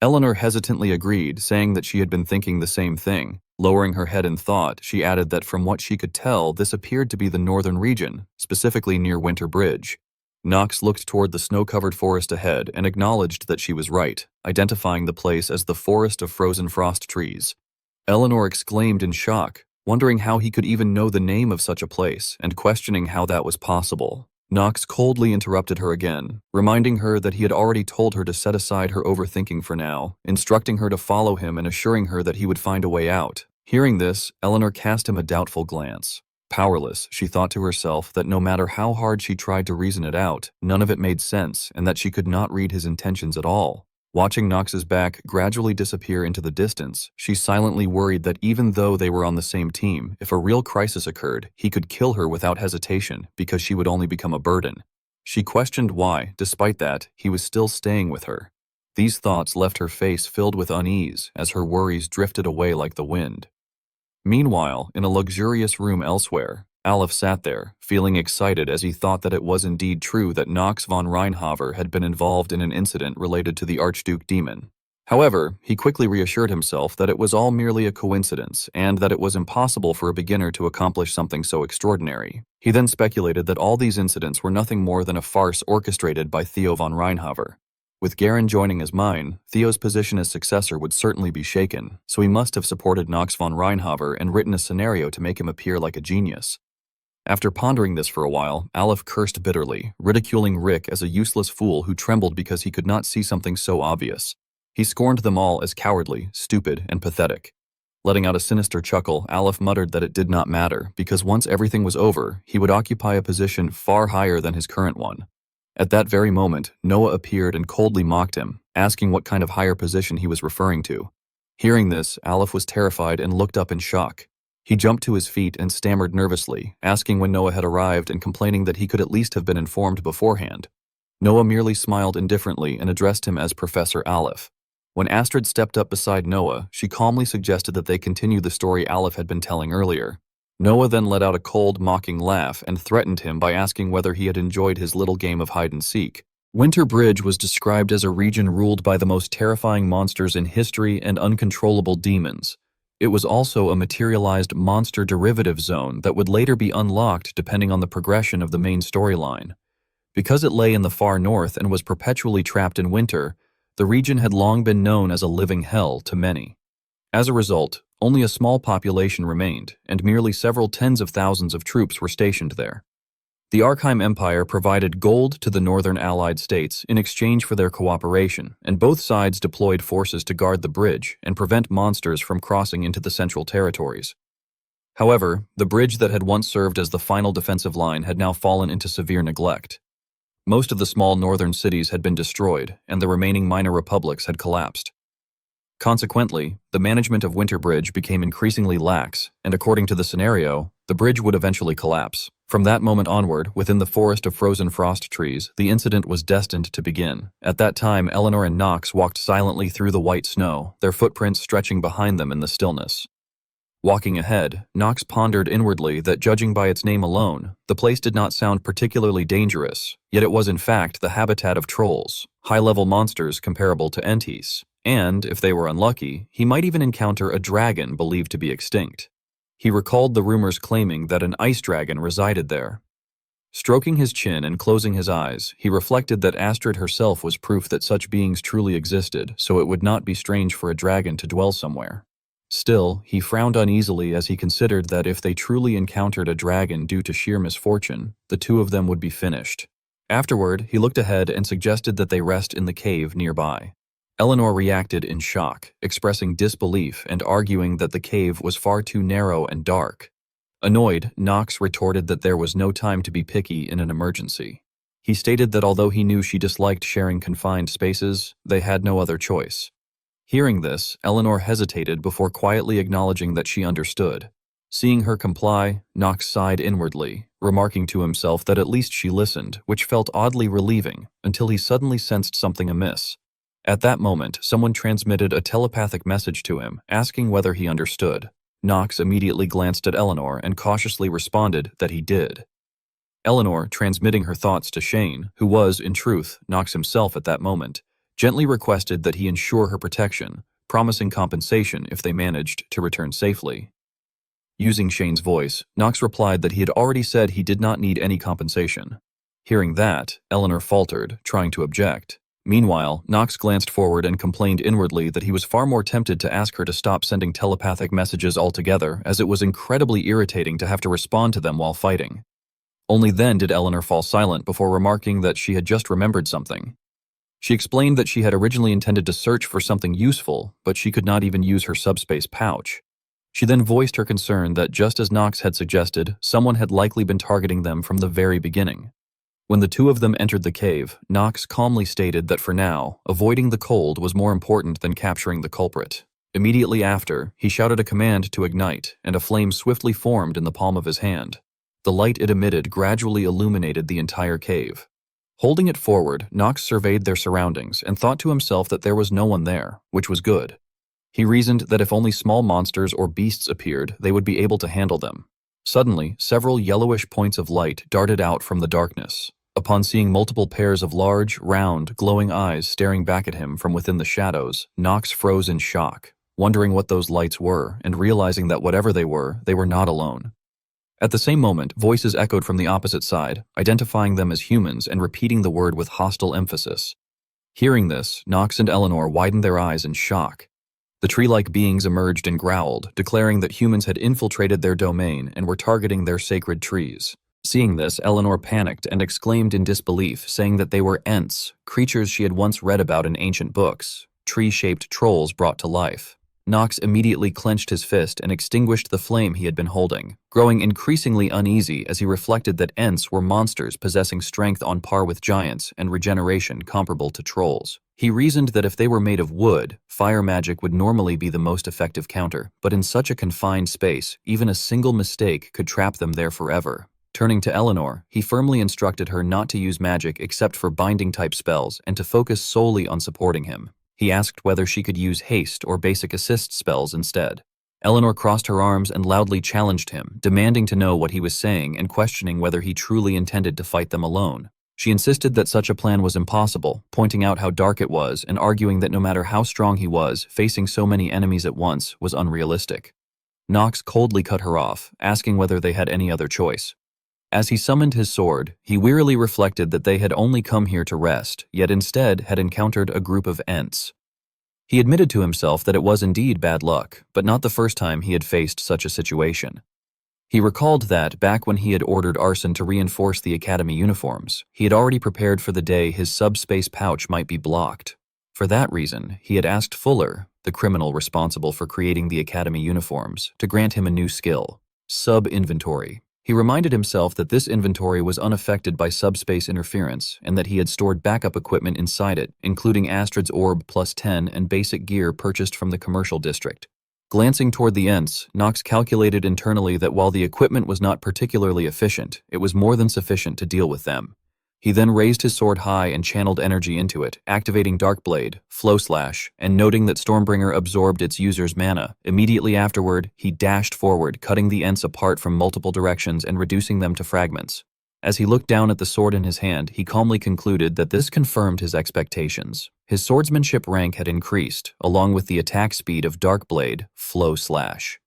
Eleanor hesitantly agreed, saying that she had been thinking the same thing. Lowering her head in thought, she added that from what she could tell, this appeared to be the northern region, specifically near Winter Bridge. Knox looked toward the snow-covered forest ahead and acknowledged that she was right, identifying the place as the forest of frozen frost trees. Eleanor exclaimed in shock, wondering how he could even know the name of such a place and questioning how that was possible. Knox coldly interrupted her again, reminding her that he had already told her to set aside her overthinking for now, instructing her to follow him and assuring her that he would find a way out. Hearing this, Eleanor cast him a doubtful glance. Powerless, she thought to herself that no matter how hard she tried to reason it out, none of it made sense and that she could not read his intentions at all. Watching Knox's back gradually disappear into the distance, she silently worried that even though they were on the same team, if a real crisis occurred, he could kill her without hesitation because she would only become a burden. She questioned why, despite that, he was still staying with her. These thoughts left her face filled with unease as her worries drifted away like the wind. Meanwhile, in a luxurious room elsewhere, Aleph sat there, feeling excited as he thought that it was indeed true that Knox von Reinhaver had been involved in an incident related to the Archduke demon. However, he quickly reassured himself that it was all merely a coincidence and that it was impossible for a beginner to accomplish something so extraordinary. He then speculated that all these incidents were nothing more than a farce orchestrated by Theo von Reinhaver. With Garen joining as mine, Theo's position as successor would certainly be shaken, so he must have supported Knox von Reinhaver and written a scenario to make him appear like a genius. After pondering this for a while, Aleph cursed bitterly, ridiculing Rick as a useless fool who trembled because he could not see something so obvious. He scorned them all as cowardly, stupid, and pathetic. Letting out a sinister chuckle, Aleph muttered that it did not matter, because once everything was over, he would occupy a position far higher than his current one. At that very moment, Noah appeared and coldly mocked him, asking what kind of higher position he was referring to. Hearing this, Aleph was terrified and looked up in shock. He jumped to his feet and stammered nervously, asking when Noah had arrived and complaining that he could at least have been informed beforehand. Noah merely smiled indifferently and addressed him as Professor Aleph. When Astrid stepped up beside Noah, she calmly suggested that they continue the story Aleph had been telling earlier. Noah then let out a cold, mocking laugh and threatened him by asking whether he had enjoyed his little game of hide-and-seek. Winter Bridge was described as a region ruled by the most terrifying monsters in history and uncontrollable demons. It was also a materialized monster derivative zone that would later be unlocked depending on the progression of the main storyline. Because it lay in the far north and was perpetually trapped in winter, the region had long been known as a living hell to many. As a result, only a small population remained, and merely several tens of thousands of troops were stationed there. The Arkheim Empire provided gold to the northern Allied states in exchange for their cooperation, and both sides deployed forces to guard the bridge and prevent monsters from crossing into the Central Territories. However, the bridge that had once served as the final defensive line had now fallen into severe neglect. Most of the small northern cities had been destroyed, and the remaining minor republics had collapsed. Consequently, the management of Winter Bridge became increasingly lax, and according to the scenario, the bridge would eventually collapse. From that moment onward, within the forest of frozen frost trees, the incident was destined to begin. At that time, Eleanor and Knox walked silently through the white snow, their footprints stretching behind them in the stillness. Walking ahead, Knox pondered inwardly that, judging by its name alone, the place did not sound particularly dangerous, yet it was in fact the habitat of trolls, high-level monsters comparable to entes, and, if they were unlucky, he might even encounter a dragon believed to be extinct. He recalled the rumors claiming that an ice dragon resided there. Stroking his chin and closing his eyes, he reflected that Astrid herself was proof that such beings truly existed, so it would not be strange for a dragon to dwell somewhere. Still, he frowned uneasily as he considered that if they truly encountered a dragon due to sheer misfortune, the two of them would be finished. Afterward, he looked ahead and suggested that they rest in the cave nearby. Eleanor reacted in shock, expressing disbelief and arguing that the cave was far too narrow and dark. Annoyed, Knox retorted that there was no time to be picky in an emergency. He stated that although he knew she disliked sharing confined spaces, they had no other choice. Hearing this, Eleanor hesitated before quietly acknowledging that she understood. Seeing her comply, Knox sighed inwardly, remarking to himself that at least she listened, which felt oddly relieving, until he suddenly sensed something amiss. At that moment, someone transmitted a telepathic message to him, asking whether he understood. Knox immediately glanced at Eleanor and cautiously responded that he did. Eleanor, transmitting her thoughts to Shane, who was, in truth, Knox himself at that moment, gently requested that he ensure her protection, promising compensation if they managed to return safely. Using Shane's voice, Knox replied that he had already said he did not need any compensation. Hearing that, Eleanor faltered, trying to object. Meanwhile, Knox glanced forward and complained inwardly that he was far more tempted to ask her to stop sending telepathic messages altogether, as it was incredibly irritating to have to respond to them while fighting. Only then did Eleanor fall silent before remarking that she had just remembered something. She explained that she had originally intended to search for something useful, but she could not even use her subspace pouch. She then voiced her concern that, just as Knox had suggested, someone had likely been targeting them from the very beginning. When the two of them entered the cave, Knox calmly stated that for now, avoiding the cold was more important than capturing the culprit. Immediately after, he shouted a command to ignite, and a flame swiftly formed in the palm of his hand. The light it emitted gradually illuminated the entire cave. Holding it forward, Knox surveyed their surroundings and thought to himself that there was no one there, which was good. He reasoned that if only small monsters or beasts appeared, they would be able to handle them. Suddenly, several yellowish points of light darted out from the darkness. Upon seeing multiple pairs of large, round, glowing eyes staring back at him from within the shadows, Knox froze in shock, wondering what those lights were and realizing that whatever they were not alone. At the same moment, voices echoed from the opposite side, identifying them as humans and repeating the word with hostile emphasis. Hearing this, Knox and Eleanor widened their eyes in shock. The tree-like beings emerged and growled, declaring that humans had infiltrated their domain and were targeting their sacred trees. Seeing this, Eleanor panicked and exclaimed in disbelief, saying that they were ents, creatures she had once read about in ancient books, tree-shaped trolls brought to life. Knox immediately clenched his fist and extinguished the flame he had been holding, growing increasingly uneasy as he reflected that ents were monsters possessing strength on par with giants and regeneration comparable to trolls. He reasoned that if they were made of wood, fire magic would normally be the most effective counter, but in such a confined space, even a single mistake could trap them there forever. Turning to Eleanor, he firmly instructed her not to use magic except for binding-type spells and to focus solely on supporting him. He asked whether she could use haste or basic assist spells instead. Eleanor crossed her arms and loudly challenged him, demanding to know what he was saying and questioning whether he truly intended to fight them alone. She insisted that such a plan was impossible, pointing out how dark it was and arguing that no matter how strong he was, facing so many enemies at once was unrealistic. Knox coldly cut her off, asking whether they had any other choice. As he summoned his sword, he wearily reflected that they had only come here to rest, yet instead had encountered a group of ents. He admitted to himself that it was indeed bad luck, but not the first time he had faced such a situation. He recalled that, back when he had ordered arson to reinforce the academy uniforms, he had already prepared for the day his subspace pouch might be blocked. For that reason, he had asked Fuller, the criminal responsible for creating the academy uniforms, to grant him a new skill, sub-inventory. He reminded himself that this inventory was unaffected by subspace interference and that he had stored backup equipment inside it, including Astrid's Orb +10 and basic gear purchased from the commercial district. Glancing toward the Ents, Nox calculated internally that while the equipment was not particularly efficient, it was more than sufficient to deal with them. He then raised his sword high and channeled energy into it, activating Dark Blade, Flow Slash, and noting that Stormbringer absorbed its user's mana. Immediately afterward, he dashed forward, cutting the Ents apart from multiple directions and reducing them to fragments. As he looked down at the sword in his hand, he calmly concluded that this confirmed his expectations. His swordsmanship rank had increased, along with the attack speed of Dark Blade, Flow Slash.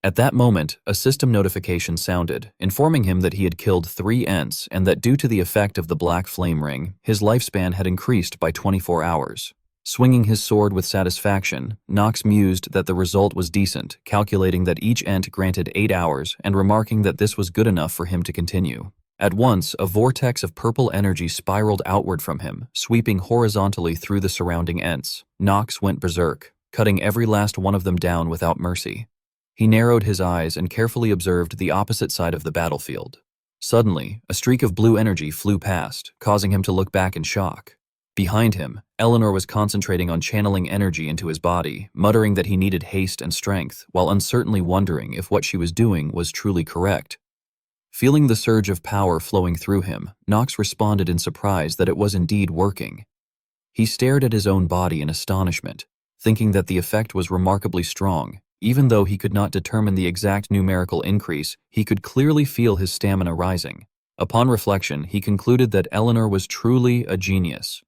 At that moment, a system notification sounded, informing him that he had killed 3 Ents and that due to the effect of the Black Flame Ring, his lifespan had increased by 24 hours. Swinging his sword with satisfaction, Nox mused that the result was decent, calculating that each Ent granted 8 hours and remarking that this was good enough for him to continue. At once, a vortex of purple energy spiraled outward from him, sweeping horizontally through the surrounding Ents. Nox went berserk, cutting every last one of them down without mercy. He narrowed his eyes and carefully observed the opposite side of the battlefield. Suddenly, a streak of blue energy flew past, causing him to look back in shock. Behind him, Eleanor was concentrating on channeling energy into his body, muttering that he needed haste and strength, while uncertainly wondering if what she was doing was truly correct. Feeling the surge of power flowing through him, Nox responded in surprise that it was indeed working. He stared at his own body in astonishment, thinking that the effect was remarkably strong. Even though he could not determine the exact numerical increase, he could clearly feel his stamina rising. Upon reflection, he concluded that Eleanor was truly a genius.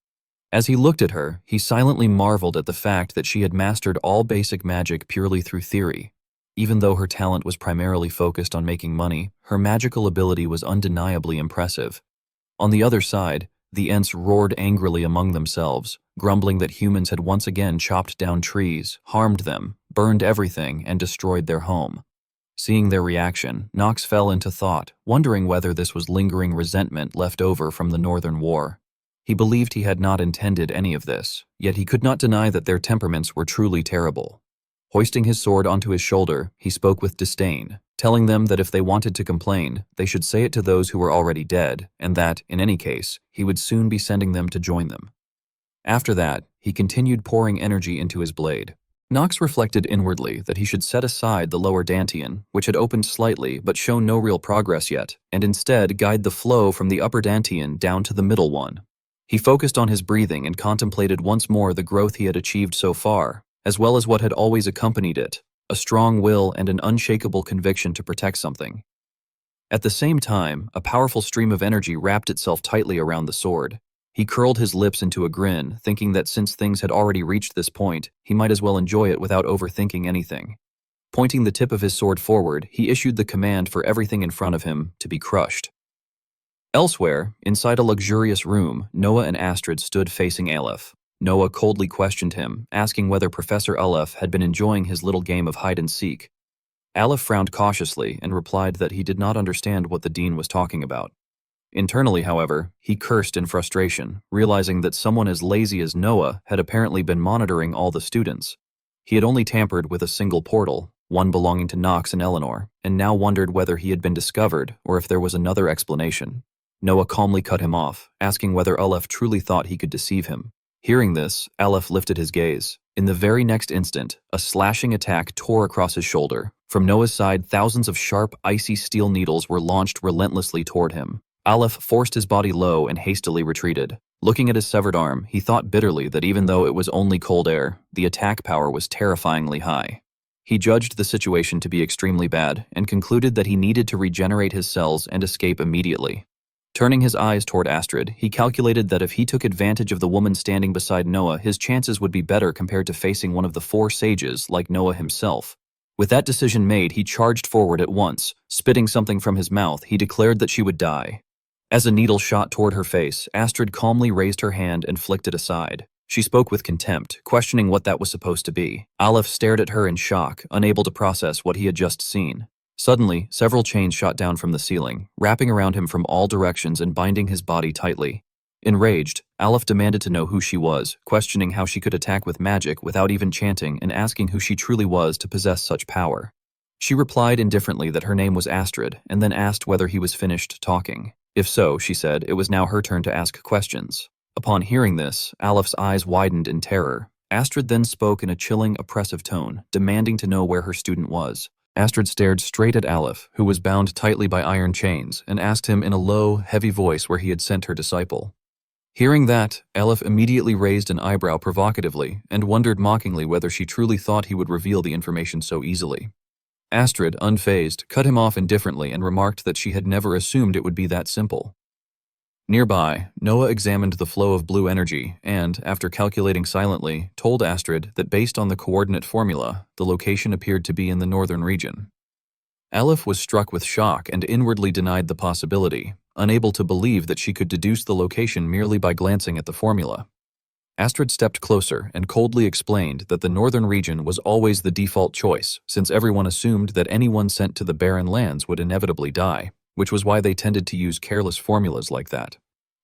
As he looked at her, he silently marveled at the fact that she had mastered all basic magic purely through theory. Even though her talent was primarily focused on making money, her magical ability was undeniably impressive. On the other side, the Ents roared angrily among themselves, grumbling that humans had once again chopped down trees, harmed them, burned everything, and destroyed their home. Seeing their reaction, Nox fell into thought, wondering whether this was lingering resentment left over from the Northern War. He believed he had not intended any of this, yet he could not deny that their temperaments were truly terrible. Hoisting his sword onto his shoulder, he spoke with disdain, telling them that if they wanted to complain, they should say it to those who were already dead, and that, in any case, he would soon be sending them to join them. After that, he continued pouring energy into his blade. Nox reflected inwardly that he should set aside the lower dantian, which had opened slightly but shown no real progress yet, and instead guide the flow from the upper dantian down to the middle one. He focused on his breathing and contemplated once more the growth he had achieved so far, as well as what had always accompanied it, a strong will and an unshakable conviction to protect something. At the same time, a powerful stream of energy wrapped itself tightly around the sword. He curled his lips into a grin, thinking that since things had already reached this point, he might as well enjoy it without overthinking anything. Pointing the tip of his sword forward, he issued the command for everything in front of him to be crushed. Elsewhere, inside a luxurious room, Noah and Astrid stood facing Aleph. Noah coldly questioned him, asking whether Professor Aleph had been enjoying his little game of hide-and-seek. Aleph frowned cautiously and replied that he did not understand what the dean was talking about. Internally, however, he cursed in frustration, realizing that someone as lazy as Noah had apparently been monitoring all the students. He had only tampered with a single portal, one belonging to Nox and Eleanor, and now wondered whether he had been discovered or if there was another explanation. Noah calmly cut him off, asking whether Aleph truly thought he could deceive him. Hearing this, Aleph lifted his gaze. In the very next instant, a slashing attack tore across his shoulder. From Noah's side, thousands of sharp, icy steel needles were launched relentlessly toward him. Aleph forced his body low and hastily retreated. Looking at his severed arm, he thought bitterly that even though it was only cold air, the attack power was terrifyingly high. He judged the situation to be extremely bad and concluded that he needed to regenerate his cells and escape immediately. Turning his eyes toward Astrid, he calculated that if he took advantage of the woman standing beside Noah, his chances would be better compared to facing one of the 4 sages like Noah himself. With that decision made, he charged forward at once. Spitting something from his mouth, he declared that she would die. As a needle shot toward her face, Astrid calmly raised her hand and flicked it aside. She spoke with contempt, questioning what that was supposed to be. Aleph stared at her in shock, unable to process what he had just seen. Suddenly, several chains shot down from the ceiling, wrapping around him from all directions and binding his body tightly. Enraged, Aleph demanded to know who she was, questioning how she could attack with magic without even chanting and asking who she truly was to possess such power. She replied indifferently that her name was Astrid, and then asked whether he was finished talking. If so, she said, it was now her turn to ask questions. Upon hearing this, Aleph's eyes widened in terror, Astrid then spoke in a chilling, oppressive tone, demanding to know where her student was. Astrid stared straight at Aleph, who was bound tightly by iron chains, and asked him in a low, heavy voice where he had sent her disciple. Hearing that, Aleph immediately raised an eyebrow provocatively and wondered mockingly whether she truly thought he would reveal the information so easily. Astrid, unfazed, cut him off indifferently and remarked that she had never assumed it would be that simple. Nearby, Noah examined the flow of blue energy and, after calculating silently, told Astrid that based on the coordinate formula, the location appeared to be in the northern region. Aleph was struck with shock and inwardly denied the possibility, unable to believe that she could deduce the location merely by glancing at the formula. Astrid stepped closer and coldly explained that the northern region was always the default choice, since everyone assumed that anyone sent to the barren lands would inevitably die, which was why they tended to use careless formulas like that.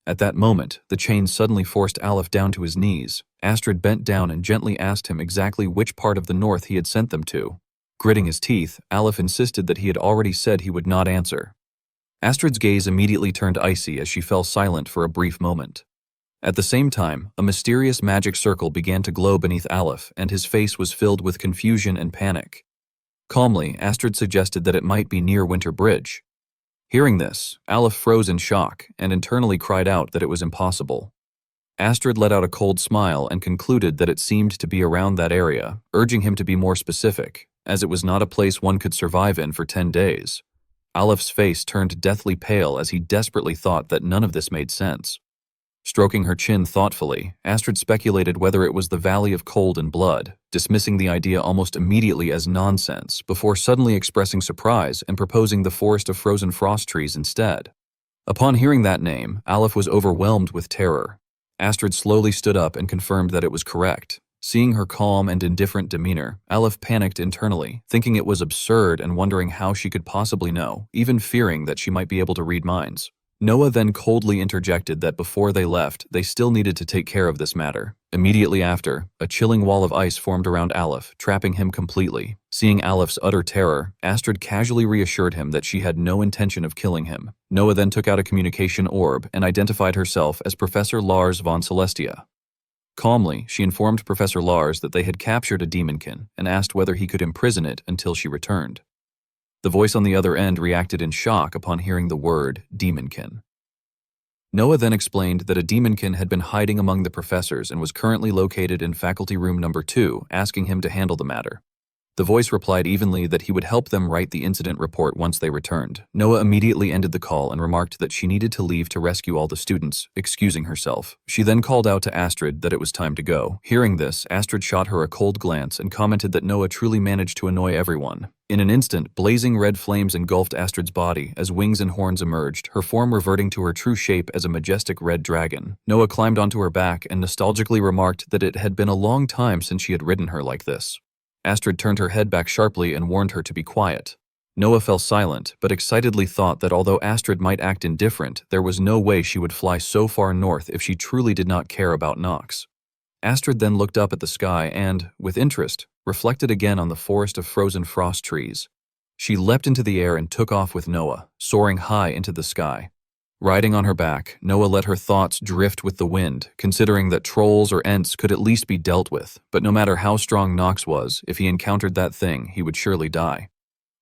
At that moment, the chain suddenly forced Aleph down to his knees. Astrid bent down and gently asked him exactly which part of the north he had sent them to. Gritting his teeth, Aleph insisted that he had already said he would not answer. Astrid's gaze immediately turned icy as she fell silent for a brief moment. At the same time, a mysterious magic circle began to glow beneath Aleph, and his face was filled with confusion and panic. Calmly, Astrid suggested that it might be near Winter Bridge. Hearing this, Aleph froze in shock and internally cried out that it was impossible. Astrid let out a cold smile and concluded that it seemed to be around that area, urging him to be more specific, as it was not a place one could survive in for 10 days. Aleph's face turned deathly pale as he desperately thought that none of this made sense. Stroking her chin thoughtfully, Astrid speculated whether it was the Valley of Cold and Blood, dismissing the idea almost immediately as nonsense before suddenly expressing surprise and proposing the Forest of Frozen Frost Trees instead. Upon hearing that name, Aleph was overwhelmed with terror. Astrid slowly stood up and confirmed that it was correct. Seeing her calm and indifferent demeanor, Aleph panicked internally, thinking it was absurd and wondering how she could possibly know, even fearing that she might be able to read minds. Noah then coldly interjected that before they left, they still needed to take care of this matter. Immediately after, a chilling wall of ice formed around Aleph, trapping him completely. Seeing Aleph's utter terror, Astrid casually reassured him that she had no intention of killing him. Noah then took out a communication orb and identified herself as Professor Lars von Celestia. Calmly, she informed Professor Lars that they had captured a demonkin and asked whether he could imprison it until she returned. The voice on the other end reacted in shock upon hearing the word demonkin. Noah then explained that a demonkin had been hiding among the professors and was currently located in faculty room number 2, asking him to handle the matter. The voice replied evenly that he would help them write the incident report once they returned. Noah immediately ended the call and remarked that she needed to leave to rescue all the students, excusing herself. She then called out to Astrid that it was time to go. Hearing this, Astrid shot her a cold glance and commented that Noah truly managed to annoy everyone. In an instant, blazing red flames engulfed Astrid's body as wings and horns emerged, her form reverting to her true shape as a majestic red dragon. Noah climbed onto her back and nostalgically remarked that it had been a long time since she had ridden her like this. Astrid turned her head back sharply and warned her to be quiet. Noah fell silent, but excitedly thought that although Astrid might act indifferent, there was no way she would fly so far north if she truly did not care about Nox. Astrid then looked up at the sky and, with interest, reflected again on the forest of frozen frost trees. She leapt into the air and took off with Noah, soaring high into the sky. Riding on her back, Noah let her thoughts drift with the wind, considering that trolls or ents could at least be dealt with, but no matter how strong Nox was, if he encountered that thing, he would surely die.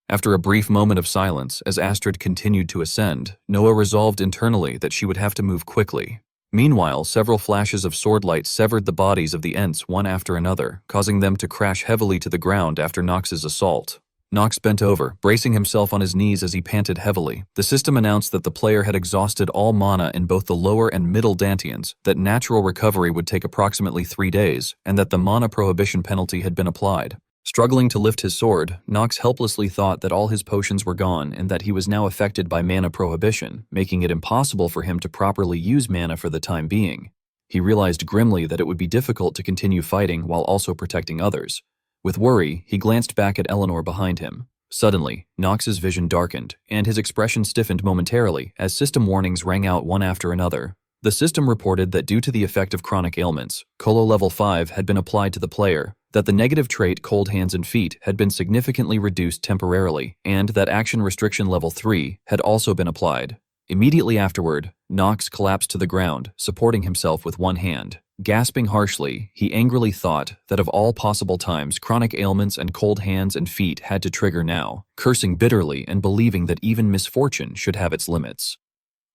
After a brief moment of silence, as Astrid continued to ascend, Noah resolved internally that she would have to move quickly. Meanwhile, several flashes of swordlight severed the bodies of the ents one after another, causing them to crash heavily to the ground after Nox's assault. Nox bent over, bracing himself on his knees as he panted heavily. The system announced that the player had exhausted all mana in both the lower and middle dantians, that natural recovery would take approximately 3 days, and that the mana prohibition penalty had been applied. Struggling to lift his sword, Nox helplessly thought that all his potions were gone and that he was now affected by mana prohibition, making it impossible for him to properly use mana for the time being. He realized grimly that it would be difficult to continue fighting while also protecting others. With worry, he glanced back at Eleanor behind him. Suddenly, Nox's vision darkened, and his expression stiffened momentarily as system warnings rang out one after another. The system reported that due to the effect of chronic ailments, Colo Level 5 had been applied to the player, that the negative trait Cold Hands and Feet had been significantly reduced temporarily, and that Action Restriction Level 3 had also been applied. Immediately afterward, Nox collapsed to the ground, supporting himself with one hand. Gasping harshly, he angrily thought that of all possible times, chronic ailments and cold hands and feet had to trigger now, cursing bitterly and believing that even misfortune should have its limits.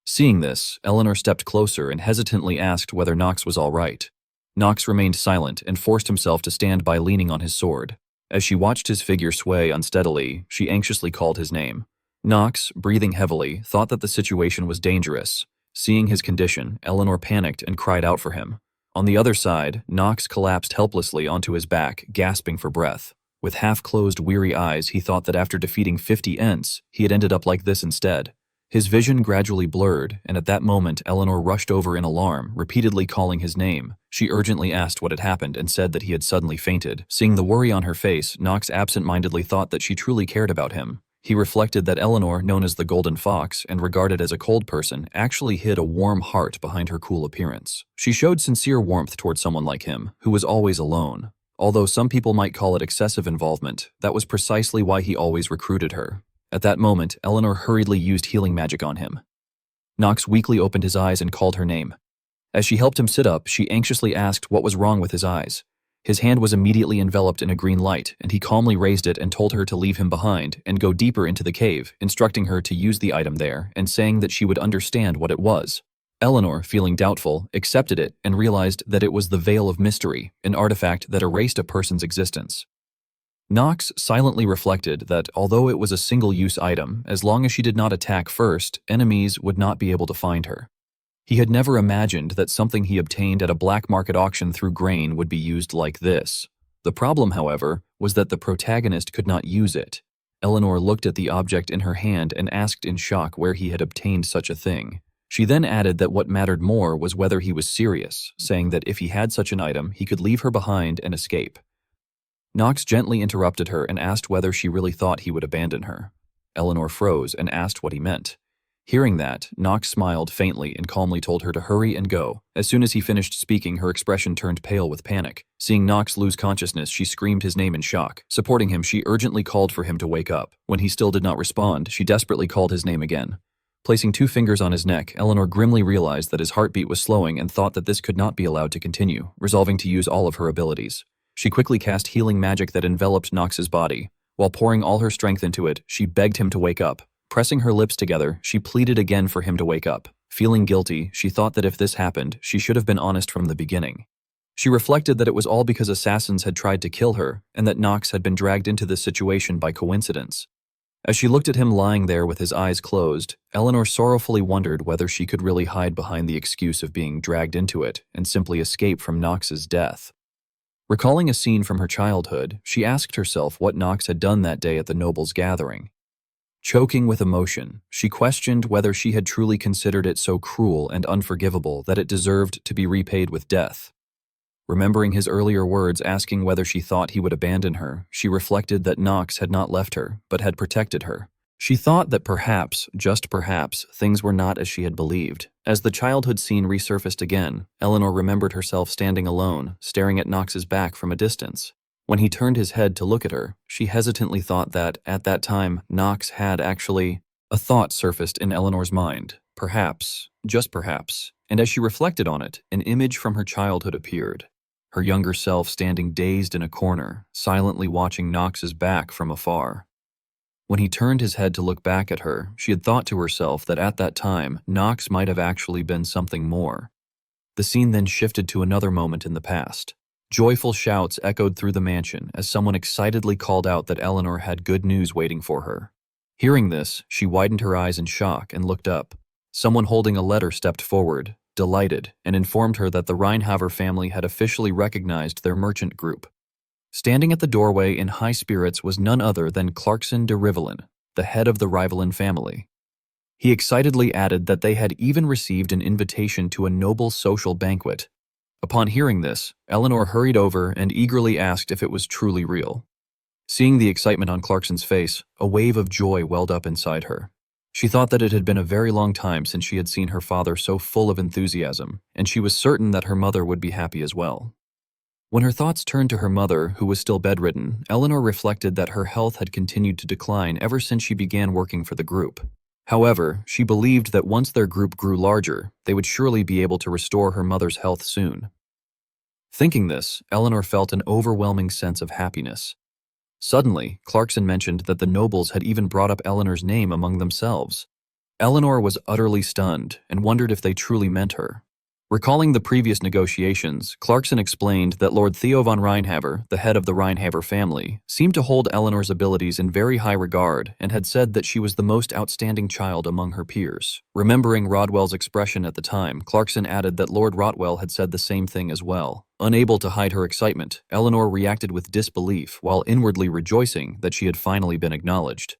Seeing this, Eleanor stepped closer and hesitantly asked whether Knox was all right. Knox remained silent and forced himself to stand by leaning on his sword. As she watched his figure sway unsteadily, she anxiously called his name. Knox, breathing heavily, thought that the situation was dangerous. Seeing his condition, Eleanor panicked and cried out for him. On the other side, Knox collapsed helplessly onto his back, gasping for breath. With half-closed, weary eyes, he thought that after defeating 50 Ents, he had ended up like this instead. His vision gradually blurred, and at that moment Eleanor rushed over in alarm, repeatedly calling his name. She urgently asked what had happened and said that he had suddenly fainted. Seeing the worry on her face, Knox absent-mindedly thought that she truly cared about him. He reflected that Eleanor, known as the Golden Fox and regarded as a cold person, actually hid a warm heart behind her cool appearance. She showed sincere warmth toward someone like him, who was always alone. Although some people might call it excessive involvement, that was precisely why he always recruited her. At that moment, Eleanor hurriedly used healing magic on him. Knox weakly opened his eyes and called her name. As she helped him sit up, she anxiously asked what was wrong with his eyes. His hand was immediately enveloped in a green light, and he calmly raised it and told her to leave him behind and go deeper into the cave, instructing her to use the item there and saying that she would understand what it was. Eleanor, feeling doubtful, accepted it and realized that it was the Veil of Mystery, an artifact that erased a person's existence. Knox silently reflected that although it was a single-use item, as long as she did not attack first, enemies would not be able to find her. He had never imagined that something he obtained at a black market auction through grain would be used like this. The problem, however, was that the protagonist could not use it. Eleanor looked at the object in her hand and asked in shock where he had obtained such a thing. She then added that what mattered more was whether he was serious, saying that if he had such an item, he could leave her behind and escape. Knox gently interrupted her and asked whether she really thought he would abandon her. Eleanor froze and asked what he meant. Hearing that, Knox smiled faintly and calmly told her to hurry and go. As soon as he finished speaking, her expression turned pale with panic. Seeing Knox lose consciousness, she screamed his name in shock. Supporting him, she urgently called for him to wake up. When he still did not respond, she desperately called his name again. Placing 2 fingers on his neck, Eleanor grimly realized that his heartbeat was slowing and thought that this could not be allowed to continue, resolving to use all of her abilities. She quickly cast healing magic that enveloped Knox's body. While pouring all her strength into it, she begged him to wake up. Pressing her lips together, she pleaded again for him to wake up. Feeling guilty, she thought that if this happened, she should have been honest from the beginning. She reflected that it was all because assassins had tried to kill her, and that Knox had been dragged into this situation by coincidence. As she looked at him lying there with his eyes closed, Eleanor sorrowfully wondered whether she could really hide behind the excuse of being dragged into it and simply escape from Knox's death. Recalling a scene from her childhood, she asked herself what Knox had done that day at the nobles' gathering. Choking with emotion, she questioned whether she had truly considered it so cruel and unforgivable that it deserved to be repaid with death. Remembering his earlier words asking whether she thought he would abandon her, she reflected that Knox had not left her, but had protected her. She thought that perhaps, just perhaps, things were not as she had believed. As the childhood scene resurfaced again, Eleanor remembered herself standing alone, staring at Knox's back from a distance. When he turned his head to look at her, she hesitantly thought that, at that time, Knox had actually... A thought surfaced in Eleanor's mind. Perhaps, just perhaps, and as she reflected on it, an image from her childhood appeared. Her younger self standing dazed in a corner, silently watching Knox's back from afar. When he turned his head to look back at her, she had thought to herself that at that time, Knox might have actually been something more. The scene then shifted to another moment in the past. Joyful shouts echoed through the mansion as someone excitedly called out that Eleanor had good news waiting for her. Hearing this, she widened her eyes in shock and looked up. Someone holding a letter stepped forward, delighted, and informed her that the Reinhaver family had officially recognized their merchant group. Standing at the doorway in high spirits was none other than Clarkson de Rivellin, the head of the Rivellin family. He excitedly added that they had even received an invitation to a noble social banquet. Upon hearing this, Eleanor hurried over and eagerly asked if it was truly real. Seeing the excitement on Clarkson's face, a wave of joy welled up inside her. She thought that it had been a very long time since she had seen her father so full of enthusiasm, and she was certain that her mother would be happy as well. When her thoughts turned to her mother, who was still bedridden, Eleanor reflected that her health had continued to decline ever since she began working for the group. However, she believed that once their group grew larger, they would surely be able to restore her mother's health soon. Thinking this, Eleanor felt an overwhelming sense of happiness. Suddenly, Clarkson mentioned that the nobles had even brought up Eleanor's name among themselves. Eleanor was utterly stunned and wondered if they truly meant her. Recalling the previous negotiations, Clarkson explained that Lord Theo von Reinhaver, the head of the Reinhaver family, seemed to hold Eleanor's abilities in very high regard and had said that she was the most outstanding child among her peers. Remembering Rodwell's expression at the time, Clarkson added that Lord Rotwell had said the same thing as well. Unable to hide her excitement, Eleanor reacted with disbelief while inwardly rejoicing that she had finally been acknowledged.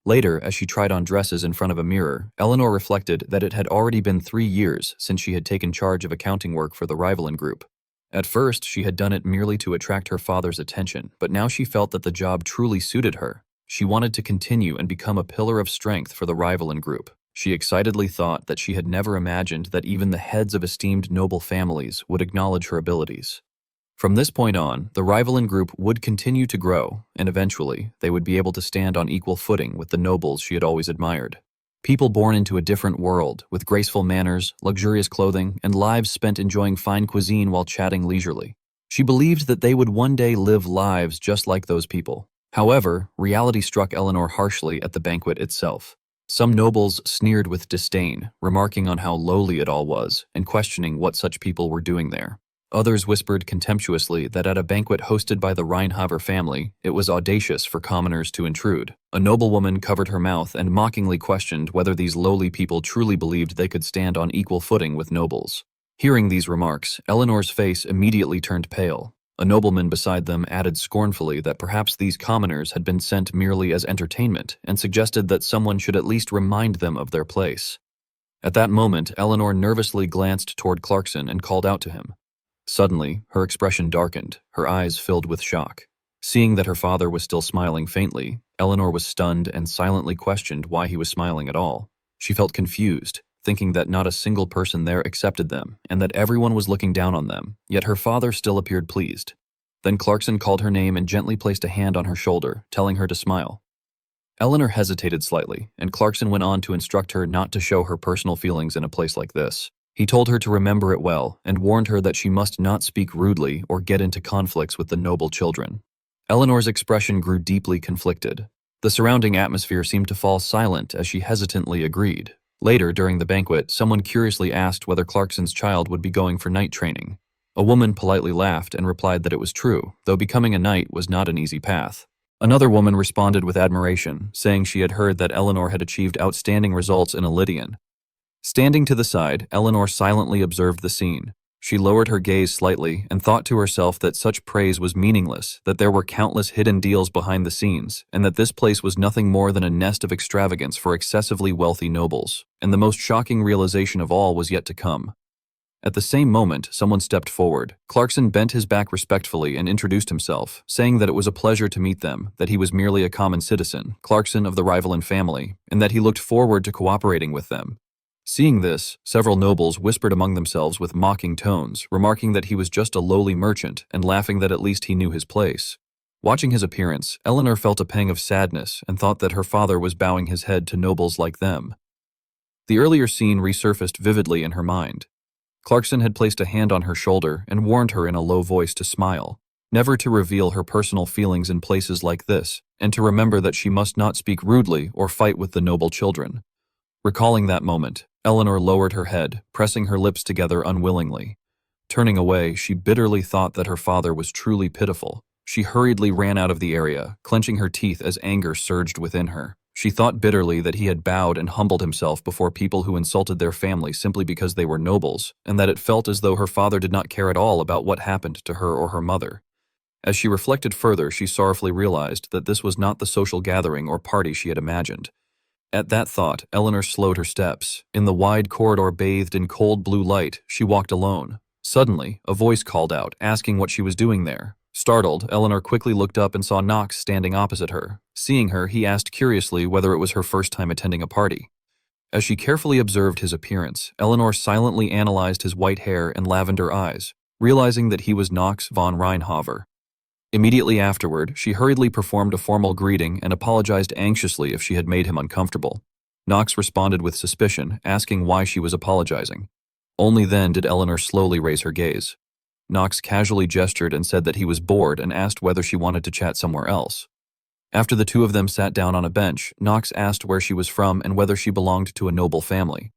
Later, as she tried on dresses in front of a mirror, Eleanor reflected that it had already been 3 years since she had taken charge of accounting work for the Rivalin Group. At first, she had done it merely to attract her father's attention, but now she felt that the job truly suited her. She wanted to continue and become a pillar of strength for the Rivalin Group. She excitedly thought that she had never imagined that even the heads of esteemed noble families would acknowledge her abilities. From this point on, the Rivalin Group would continue to grow, and eventually, they would be able to stand on equal footing with the nobles she had always admired. People born into a different world, with graceful manners, luxurious clothing, and lives spent enjoying fine cuisine while chatting leisurely. She believed that they would one day live lives just like those people. However, reality struck Eleanor harshly at the banquet itself. Some nobles sneered with disdain, remarking on how lowly it all was, and questioning what such people were doing there. Others whispered contemptuously that at a banquet hosted by the Reinhaver family, it was audacious for commoners to intrude. A noblewoman covered her mouth and mockingly questioned whether these lowly people truly believed they could stand on equal footing with nobles. Hearing these remarks, Eleanor's face immediately turned pale. A nobleman beside them added scornfully that perhaps these commoners had been sent merely as entertainment and suggested that someone should at least remind them of their place. At that moment, Eleanor nervously glanced toward Clarkson and called out to him. Suddenly, her expression darkened, her eyes filled with shock. Seeing that her father was still smiling faintly, Eleanor was stunned and silently questioned why he was smiling at all. She felt confused, thinking that not a single person there accepted them and that everyone was looking down on them, yet her father still appeared pleased. Then Clarkson called her name and gently placed a hand on her shoulder, telling her to smile. Eleanor hesitated slightly, and Clarkson went on to instruct her not to show her personal feelings in a place like this. He told her to remember it well and warned her that she must not speak rudely or get into conflicts with the noble children. Eleanor's expression grew deeply conflicted. The surrounding atmosphere seemed to fall silent as she hesitantly agreed. Later, during the banquet, someone curiously asked whether Clarkson's child would be going for knight training. A woman politely laughed and replied that it was true, though becoming a knight was not an easy path. Another woman responded with admiration, saying she had heard that Eleanor had achieved outstanding results in Lydian. Standing to the side, Eleanor silently observed the scene. She lowered her gaze slightly and thought to herself that such praise was meaningless, that there were countless hidden deals behind the scenes, and that this place was nothing more than a nest of extravagance for excessively wealthy nobles. And the most shocking realization of all was yet to come. At the same moment, someone stepped forward. Clarkson bent his back respectfully and introduced himself, saying that it was a pleasure to meet them, that he was merely a common citizen, Clarkson of the Rivalin family, and that he looked forward to cooperating with them. Seeing this, several nobles whispered among themselves with mocking tones, remarking that he was just a lowly merchant and laughing that at least he knew his place. Watching his appearance, Eleanor felt a pang of sadness and thought that her father was bowing his head to nobles like them. The earlier scene resurfaced vividly in her mind. Clarkson had placed a hand on her shoulder and warned her in a low voice to smile, never to reveal her personal feelings in places like this, and to remember that she must not speak rudely or fight with the noble children. Recalling that moment, Eleanor lowered her head, pressing her lips together unwillingly. Turning away, she bitterly thought that her father was truly pitiful. She hurriedly ran out of the area, clenching her teeth as anger surged within her. She thought bitterly that he had bowed and humbled himself before people who insulted their family simply because they were nobles, and that it felt as though her father did not care at all about what happened to her or her mother. As she reflected further, she sorrowfully realized that this was not the social gathering or party she had imagined. At that thought, Eleanor slowed her steps. In the wide corridor bathed in cold blue light, she walked alone. Suddenly, a voice called out, asking what she was doing there. Startled, Eleanor quickly looked up and saw Knox standing opposite her. Seeing her, he asked curiously whether it was her first time attending a party. As she carefully observed his appearance, Eleanor silently analyzed his white hair and lavender eyes, realizing that he was Knox von Reinhaver. Immediately afterward, she hurriedly performed a formal greeting and apologized anxiously if she had made him uncomfortable. Knox responded with suspicion, asking why she was apologizing. Only then did Eleanor slowly raise her gaze. Knox casually gestured and said that he was bored and asked whether she wanted to chat somewhere else. After the two of them sat down on a bench, Knox asked where she was from and whether she belonged to a noble family.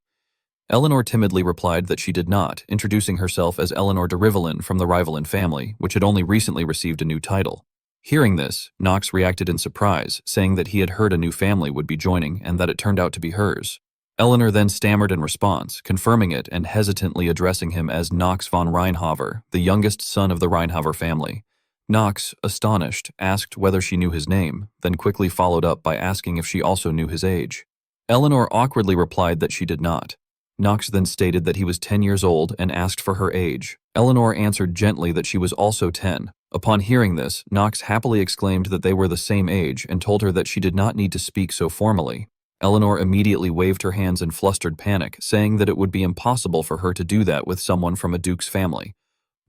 Eleanor timidly replied that she did not, introducing herself as Eleanor de Rivellin from the Rivellin family, which had only recently received a new title. Hearing this, Knox reacted in surprise, saying that he had heard a new family would be joining and that it turned out to be hers. Eleanor then stammered in response, confirming it and hesitantly addressing him as Knox von Reinhaver, the youngest son of the Reinhaver family. Knox, astonished, asked whether she knew his name, then quickly followed up by asking if she also knew his age. Eleanor awkwardly replied that she did not. Knox then stated that he was 10 years old and asked for her age. Eleanor answered gently that she was also 10. Upon hearing this, Knox happily exclaimed that they were the same age and told her that she did not need to speak so formally. Eleanor immediately waved her hands in flustered panic, saying that it would be impossible for her to do that with someone from a duke's family.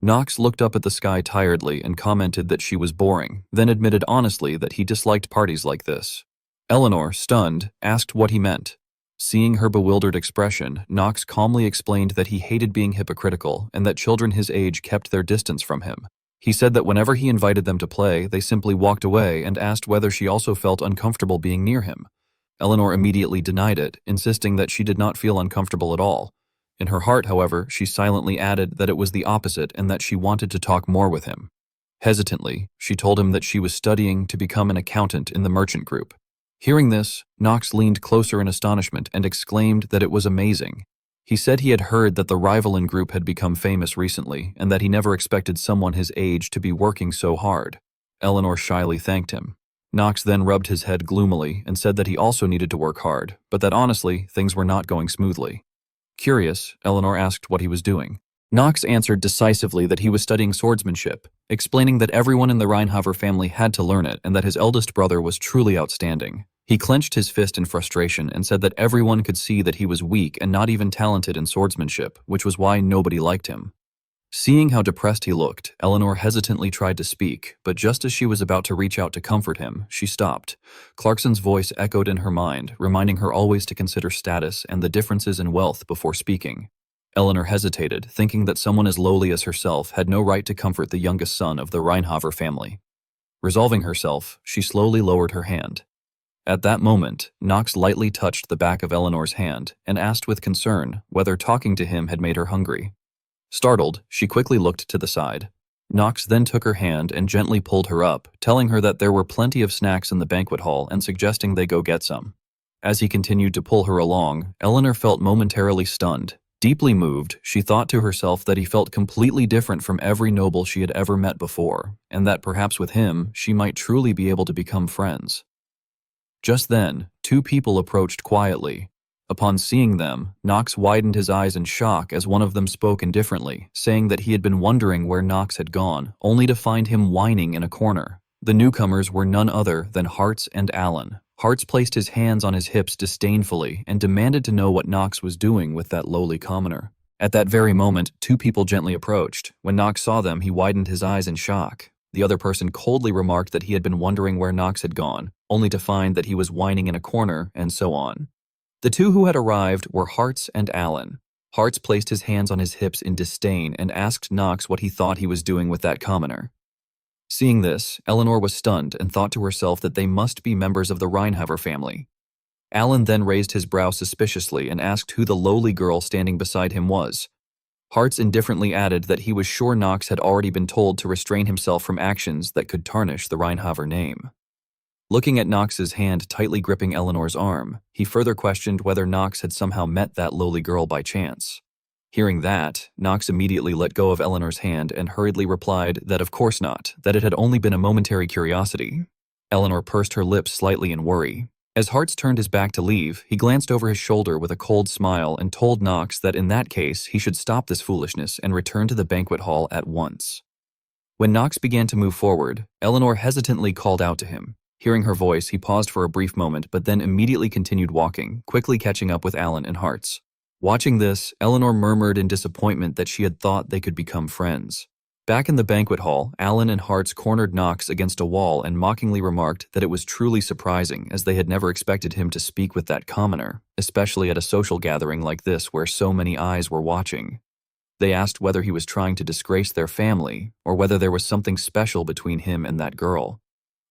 Knox looked up at the sky tiredly and commented that she was boring, then admitted honestly that he disliked parties like this. Eleanor, stunned, asked what he meant. Seeing her bewildered expression, Knox calmly explained that he hated being hypocritical and that children his age kept their distance from him. He said that whenever he invited them to play, they simply walked away and asked whether she also felt uncomfortable being near him. Eleanor immediately denied it, insisting that she did not feel uncomfortable at all. In her heart, however, she silently added that it was the opposite and that she wanted to talk more with him. Hesitantly, she told him that she was studying to become an accountant in the merchant group. Hearing this, Knox leaned closer in astonishment and exclaimed that it was amazing. He said he had heard that the Rivellin group had become famous recently and that he never expected someone his age to be working so hard. Eleanor shyly thanked him. Knox then rubbed his head gloomily and said that he also needed to work hard, but that honestly, things were not going smoothly. Curious, Eleanor asked what he was doing. Knox answered decisively that he was studying swordsmanship, explaining that everyone in the Reinhaver family had to learn it and that his eldest brother was truly outstanding. He clenched his fist in frustration and said that everyone could see that he was weak and not even talented in swordsmanship, which was why nobody liked him. Seeing how depressed he looked, Eleanor hesitantly tried to speak, but just as she was about to reach out to comfort him, she stopped. Clarkson's voice echoed in her mind, reminding her always to consider status and the differences in wealth before speaking. Eleanor hesitated, thinking that someone as lowly as herself had no right to comfort the youngest son of the Reinhaver family. Resolving herself, she slowly lowered her hand. At that moment, Knox lightly touched the back of Eleanor's hand and asked with concern whether talking to him had made her hungry. Startled, she quickly looked to the side. Knox then took her hand and gently pulled her up, telling her that there were plenty of snacks in the banquet hall and suggesting they go get some. As he continued to pull her along, Eleanor felt momentarily stunned. Deeply moved, she thought to herself that he felt completely different from every noble she had ever met before, and that perhaps with him, she might truly be able to become friends. Just then, two people approached quietly. Upon seeing them, Knox widened his eyes in shock as one of them spoke indifferently, saying that he had been wondering where Knox had gone, only to find him whining in a corner. The newcomers were none other than Hartz and Alan. Hartz placed his hands on his hips disdainfully and demanded to know what Knox was doing with that lowly commoner. At that very moment, two people gently approached. When Knox saw them, he widened his eyes in shock. The other person coldly remarked that he had been wondering where Knox had gone, only to find that he was whining in a corner, and so on. The two who had arrived were Hartz and Alan. Hartz placed his hands on his hips in disdain and asked Knox what he thought he was doing with that commoner. Seeing this, Eleanor was stunned and thought to herself that they must be members of the Reinhaver family. Alan then raised his brow suspiciously and asked who the lowly girl standing beside him was. Hartz indifferently added that he was sure Knox had already been told to restrain himself from actions that could tarnish the Reinhaver name. Looking at Knox's hand tightly gripping Eleanor's arm, he further questioned whether Knox had somehow met that lowly girl by chance. Hearing that, Knox immediately let go of Eleanor's hand and hurriedly replied that of course not, that it had only been a momentary curiosity. Eleanor pursed her lips slightly in worry. As Hartz turned his back to leave, he glanced over his shoulder with a cold smile and told Knox that in that case he should stop this foolishness and return to the banquet hall at once. When Knox began to move forward, Eleanor hesitantly called out to him. Hearing her voice, he paused for a brief moment but then immediately continued walking, quickly catching up with Alan and Hartz. Watching this, Eleanor murmured in disappointment that she had thought they could become friends. Back in the banquet hall, Alan and Hartz cornered Knox against a wall and mockingly remarked that it was truly surprising as they had never expected him to speak with that commoner, especially at a social gathering like this where so many eyes were watching. They asked whether he was trying to disgrace their family or whether there was something special between him and that girl.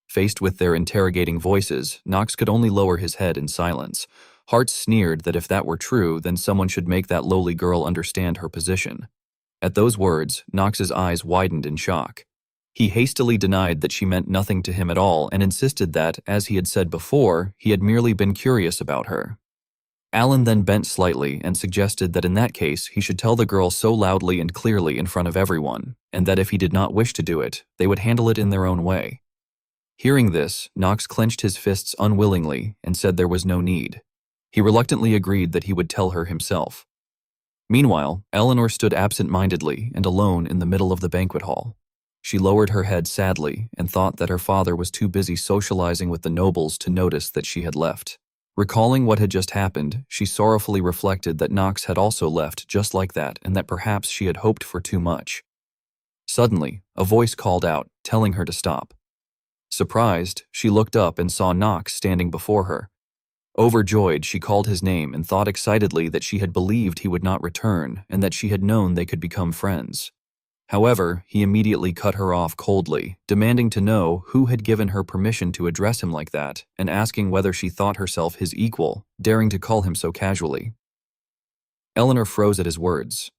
Faced with their interrogating voices, Knox could only lower his head in silence. Hart sneered that if that were true, then someone should make that lowly girl understand her position. At those words, Knox's eyes widened in shock. He hastily denied that she meant nothing to him at all and insisted that, as he had said before, he had merely been curious about her. Alan then bent slightly and suggested that in that case he should tell the girl so loudly and clearly in front of everyone, and that if he did not wish to do it, they would handle it in their own way. Hearing this, Knox clenched his fists unwillingly and said there was no need. He reluctantly agreed that he would tell her himself. Meanwhile, Eleanor stood absent-mindedly and alone in the middle of the banquet hall. She lowered her head sadly and thought that her father was too busy socializing with the nobles to notice that she had left. Recalling what had just happened, she sorrowfully reflected that Knox had also left just like that and that perhaps she had hoped for too much. Suddenly, a voice called out, telling her to stop. Surprised, she looked up and saw Knox standing before her. Overjoyed, she called his name and thought excitedly that she had believed he would not return and that she had known they could become friends. However, he immediately cut her off coldly, demanding to know who had given her permission to address him like that and asking whether she thought herself his equal, daring to call him so casually. Eleanor froze at his words.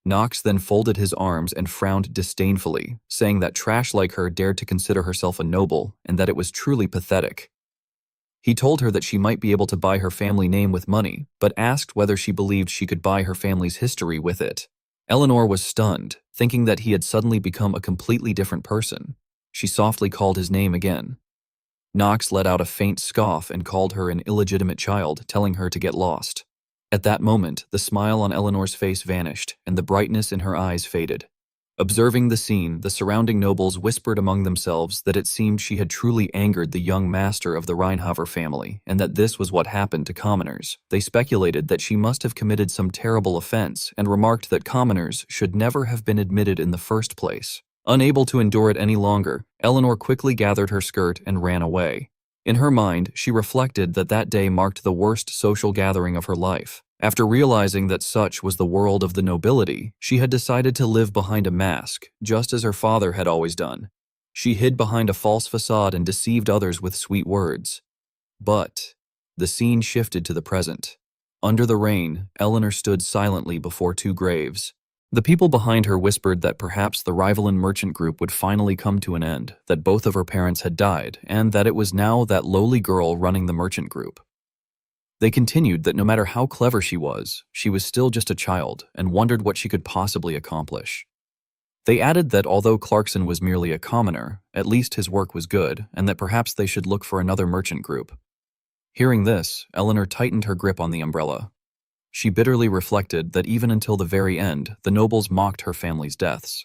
Knox then folded his arms and frowned disdainfully, saying that trash like her dared to consider herself a noble and that it was truly pathetic. He told her that she might be able to buy her family name with money, but asked whether she believed she could buy her family's history with it. Eleanor was stunned, thinking that he had suddenly become a completely different person. She softly called his name again. Knox let out a faint scoff and called her an illegitimate child, telling her to get lost. At that moment, the smile on Eleanor's face vanished, and the brightness in her eyes faded. Observing the scene, the surrounding nobles whispered among themselves that it seemed she had truly angered the young master of the Reinhover family, and that this was what happened to commoners. They speculated that she must have committed some terrible offense, and remarked that commoners should never have been admitted in the first place. Unable to endure it any longer, Eleanor quickly gathered her skirt and ran away. In her mind, she reflected that that day marked the worst social gathering of her life. After realizing that such was the world of the nobility, she had decided to live behind a mask, just as her father had always done. She hid behind a false facade and deceived others with sweet words. But the scene shifted to the present. Under the rain, Eleanor stood silently before two graves. The people behind her whispered that perhaps the Rivalin merchant group would finally come to an end, that both of her parents had died, and that it was now that lowly girl running the merchant group. They continued that no matter how clever she was still just a child and wondered what she could possibly accomplish. They added that although Clarkson was merely a commoner, at least his work was good, and that perhaps they should look for another merchant group. Hearing this, Eleanor tightened her grip on the umbrella. She bitterly reflected that even until the very end, the nobles mocked her family's deaths.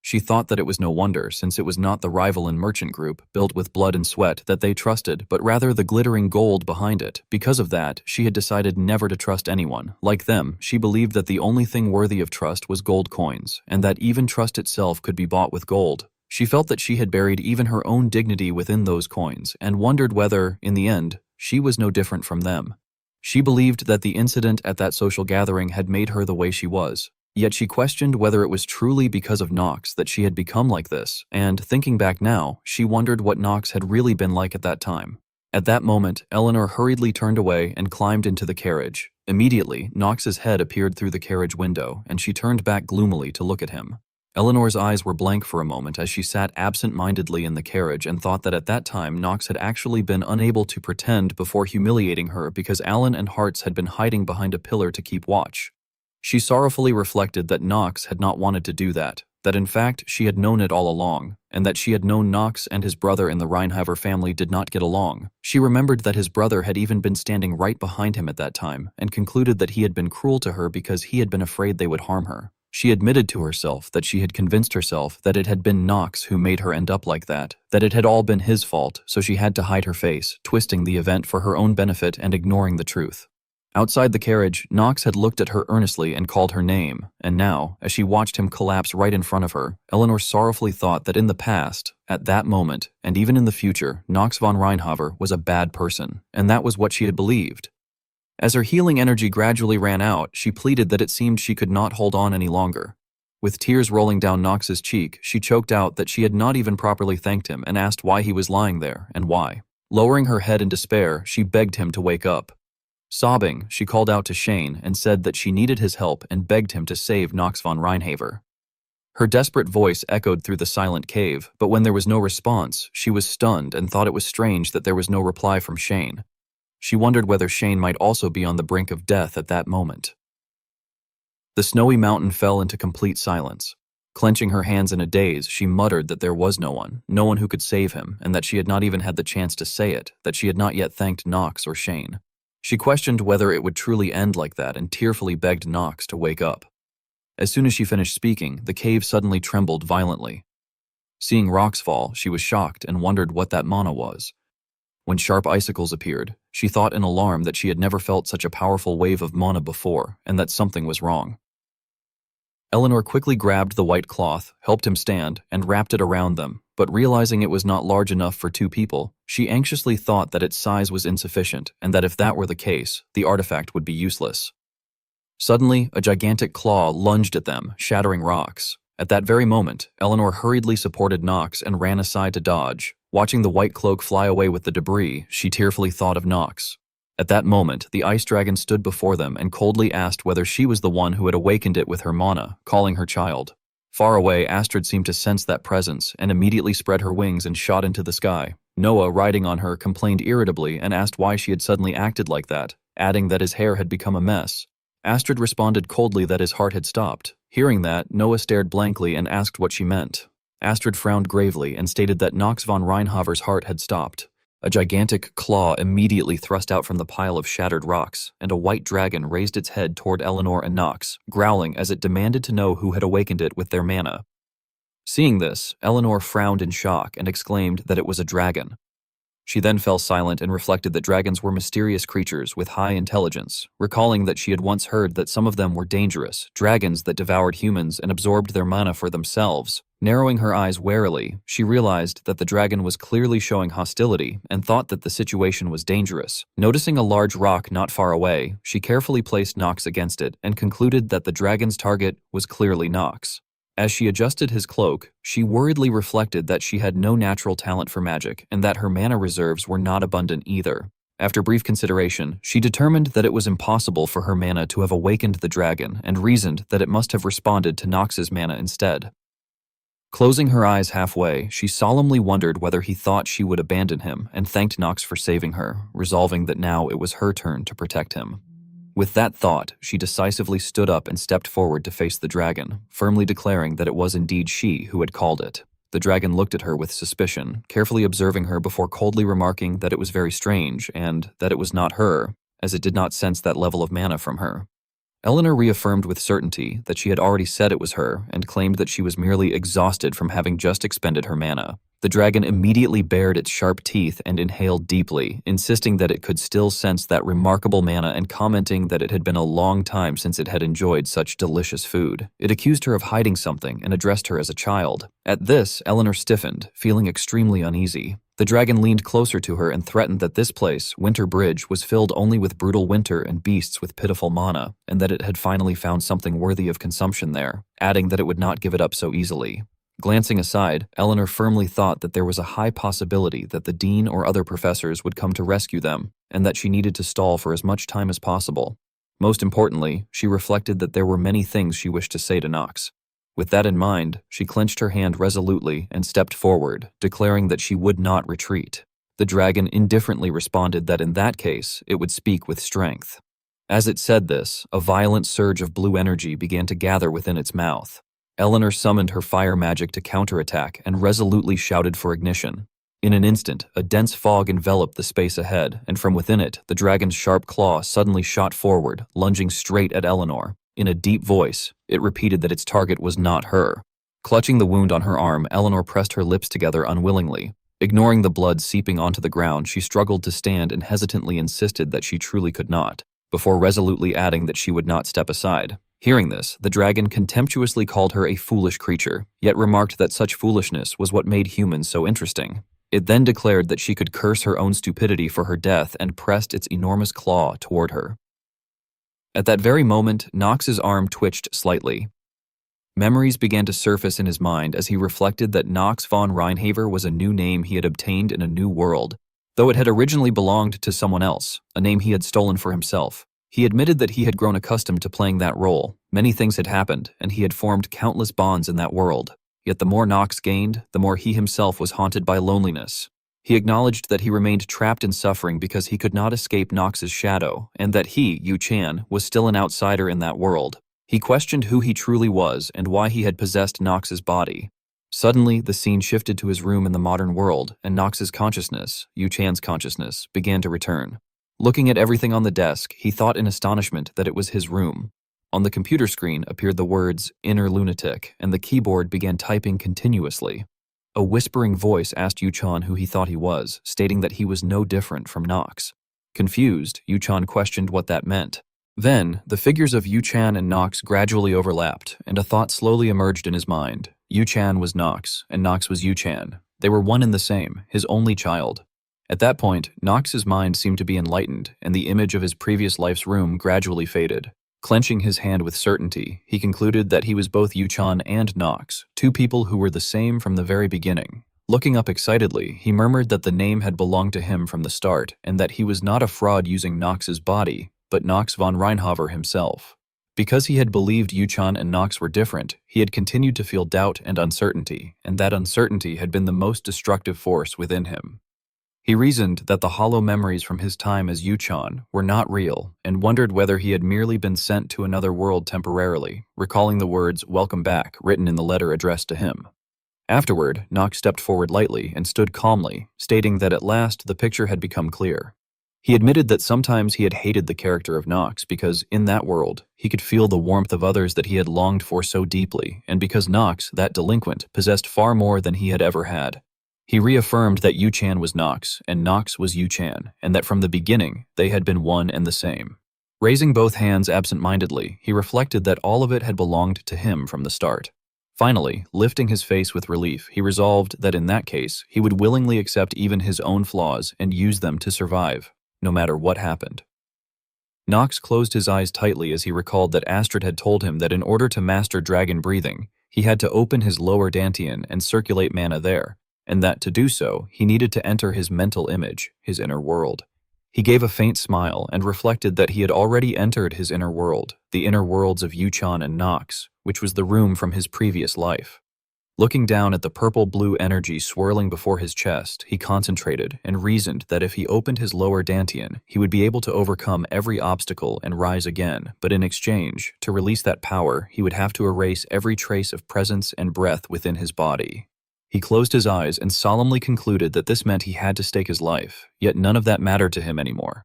She thought that it was no wonder, since it was not the Rivalin merchant group, built with blood and sweat, that they trusted, but rather the glittering gold behind it. Because of that, she had decided never to trust anyone. Like them, she believed that the only thing worthy of trust was gold coins, and that even trust itself could be bought with gold. She felt that she had buried even her own dignity within those coins, and wondered whether, in the end, she was no different from them. She believed that the incident at that social gathering had made her the way she was. Yet she questioned whether it was truly because of Knox that she had become like this, and thinking back now, she wondered what Knox had really been like at that time. At that moment, Eleanor hurriedly turned away and climbed into the carriage. Immediately, Knox's head appeared through the carriage window, and she turned back gloomily to look at him. Eleanor's eyes were blank for a moment as she sat absent-mindedly in the carriage and thought that at that time Knox had actually been unable to pretend before humiliating her because Alan and Hartz had been hiding behind a pillar to keep watch. She sorrowfully reflected that Knox had not wanted to do that in fact she had known it all along, and that she had known Knox and his brother in the Reinhover family did not get along. She remembered that his brother had even been standing right behind him at that time, and concluded that he had been cruel to her because he had been afraid they would harm her. She admitted to herself that she had convinced herself that it had been Knox who made her end up like that it had all been his fault, so she had to hide her face, twisting the event for her own benefit and ignoring the truth. Outside the carriage, Knox had looked at her earnestly and called her name, and now, as she watched him collapse right in front of her, Eleanor sorrowfully thought that in the past, at that moment, and even in the future, Knox von Reinhover was a bad person, and that was what she had believed. As her healing energy gradually ran out, she pleaded that it seemed she could not hold on any longer. With tears rolling down Nox's cheek, she choked out that she had not even properly thanked him and asked why he was lying there and why. Lowering her head in despair, she begged him to wake up. Sobbing, she called out to Shane and said that she needed his help and begged him to save Nox von Reinhaver. Her desperate voice echoed through the silent cave, but when there was no response, she was stunned and thought it was strange that there was no reply from Shane. She wondered whether Shane might also be on the brink of death at that moment. The snowy mountain fell into complete silence. Clenching her hands in a daze, she muttered that there was no one who could save him, and that she had not even had the chance to say it, that she had not yet thanked Nox or Shane. She questioned whether it would truly end like that and tearfully begged Nox to wake up. As soon as she finished speaking, the cave suddenly trembled violently. Seeing rocks fall, she was shocked and wondered what that mana was. When sharp icicles appeared, she thought in alarm that she had never felt such a powerful wave of mana before and that something was wrong. Eleanor quickly grabbed the white cloth, helped him stand, and wrapped it around them, but realizing it was not large enough for two people, she anxiously thought that its size was insufficient and that if that were the case, the artifact would be useless. Suddenly, a gigantic claw lunged at them, shattering rocks. At that very moment, Eleanor hurriedly supported Nox and ran aside to dodge. Watching the white cloak fly away with the debris, she tearfully thought of Nox. At that moment, the ice dragon stood before them and coldly asked whether she was the one who had awakened it with her mana, calling her child. Far away, Astrid seemed to sense that presence and immediately spread her wings and shot into the sky. Noah, riding on her, complained irritably and asked why she had suddenly acted like that, adding that his hair had become a mess. Astrid responded coldly that his heart had stopped. Hearing that, Noah stared blankly and asked what she meant. Astrid frowned gravely and stated that Nox von Reinhaver's heart had stopped. A gigantic claw immediately thrust out from the pile of shattered rocks, and a white dragon raised its head toward Eleanor and Nox, growling as it demanded to know who had awakened it with their mana. Seeing this, Eleanor frowned in shock and exclaimed that it was a dragon. She then fell silent and reflected that dragons were mysterious creatures with high intelligence, recalling that she had once heard that some of them were dangerous, dragons that devoured humans and absorbed their mana for themselves. Narrowing her eyes warily, she realized that the dragon was clearly showing hostility and thought that the situation was dangerous. Noticing a large rock not far away, she carefully placed Nox against it and concluded that the dragon's target was clearly Nox. As she adjusted his cloak, she worriedly reflected that she had no natural talent for magic and that her mana reserves were not abundant either. After brief consideration, she determined that it was impossible for her mana to have awakened the dragon and reasoned that it must have responded to Nox's mana instead. Closing her eyes halfway, she solemnly wondered whether he thought she would abandon him and thanked Nox for saving her, resolving that now it was her turn to protect him. With that thought, she decisively stood up and stepped forward to face the dragon, firmly declaring that it was indeed she who had called it. The dragon looked at her with suspicion, carefully observing her before coldly remarking that it was very strange and that it was not her, as it did not sense that level of mana from her. Eleanor reaffirmed with certainty that she had already said it was her and claimed that she was merely exhausted from having just expended her mana. The dragon immediately bared its sharp teeth and inhaled deeply, insisting that it could still sense that remarkable mana and commenting that it had been a long time since it had enjoyed such delicious food. It accused her of hiding something and addressed her as a child. At this, Eleanor stiffened, feeling extremely uneasy. The dragon leaned closer to her and threatened that this place, Winter Bridge, was filled only with brutal winter and beasts with pitiful mana, and that it had finally found something worthy of consumption there, adding that it would not give it up so easily. Glancing aside, Eleanor firmly thought that there was a high possibility that the dean or other professors would come to rescue them, and that she needed to stall for as much time as possible. Most importantly, she reflected that there were many things she wished to say to Nox. With that in mind, she clenched her hand resolutely and stepped forward, declaring that she would not retreat. The dragon indifferently responded that in that case, it would speak with strength. As it said this, a violent surge of blue energy began to gather within its mouth. Eleanor summoned her fire magic to counterattack and resolutely shouted for ignition. In an instant, a dense fog enveloped the space ahead, and from within it, the dragon's sharp claw suddenly shot forward, lunging straight at Eleanor. In a deep voice, it repeated that its target was not her. Clutching the wound on her arm, Eleanor pressed her lips together unwillingly. Ignoring the blood seeping onto the ground, she struggled to stand and hesitantly insisted that she truly could not, before resolutely adding that she would not step aside. Hearing this, the dragon contemptuously called her a foolish creature, yet remarked that such foolishness was what made humans so interesting. It then declared that she could curse her own stupidity for her death and pressed its enormous claw toward her. At that very moment, Knox's arm twitched slightly. Memories began to surface in his mind as he reflected that Knox von Reinhaver was a new name he had obtained in a new world, though it had originally belonged to someone else, a name he had stolen for himself. He admitted that he had grown accustomed to playing that role. Many things had happened, and he had formed countless bonds in that world. Yet the more Knox gained, the more he himself was haunted by loneliness. He acknowledged that he remained trapped in suffering because he could not escape Knox's shadow, and that he, Yu Chan, was still an outsider in that world. He questioned who he truly was and why he had possessed Knox's body. Suddenly, the scene shifted to his room in the modern world, and Knox's consciousness, Yu Chan's consciousness, began to return. Looking at everything on the desk, he thought in astonishment that it was his room. On the computer screen appeared the words, "inner lunatic," and the keyboard began typing continuously. A whispering voice asked Yu Chan who he thought he was, stating that he was no different from Knox. Confused, Yu Chan questioned what that meant. Then, the figures of Yu Chan and Knox gradually overlapped, and a thought slowly emerged in his mind. Yu Chan was Knox, and Knox was Yu Chan. They were one and the same, his only child. At that point, Knox's mind seemed to be enlightened, and the image of his previous life's room gradually faded. Clenching his hand with certainty, he concluded that he was both Yu Chan and Knox, two people who were the same from the very beginning. Looking up excitedly, he murmured that the name had belonged to him from the start, and that he was not a fraud using Knox's body, but Knox von Reinhaver himself. Because he had believed Yu Chan and Knox were different, he had continued to feel doubt and uncertainty, and that uncertainty had been the most destructive force within him. He reasoned that the hollow memories from his time as Yu Chan were not real, and wondered whether he had merely been sent to another world temporarily, recalling the words "welcome back" written in the letter addressed to him. Afterward, Knox stepped forward lightly and stood calmly, stating that at last the picture had become clear. He admitted that sometimes he had hated the character of Knox because, in that world, he could feel the warmth of others that he had longed for so deeply, and because Knox, that delinquent, possessed far more than he had ever had. He reaffirmed that Yu Chan was Knox, and Knox was Yu Chan, and that from the beginning, they had been one and the same. Raising both hands absent-mindedly, he reflected that all of it had belonged to him from the start. Finally, lifting his face with relief, he resolved that in that case, he would willingly accept even his own flaws and use them to survive, no matter what happened. Knox closed his eyes tightly as he recalled that Astrid had told him that in order to master dragon breathing, he had to open his lower dantian and circulate mana there, and that to do so, he needed to enter his mental image, his inner world. He gave a faint smile and reflected that he had already entered his inner world, the inner worlds of Yu Chan and Knox, which was the room from his previous life. Looking down at the purple-blue energy swirling before his chest, he concentrated and reasoned that if he opened his lower dantian, he would be able to overcome every obstacle and rise again, but in exchange, to release that power, he would have to erase every trace of presence and breath within his body. He closed his eyes and solemnly concluded that this meant he had to stake his life, yet none of that mattered to him anymore.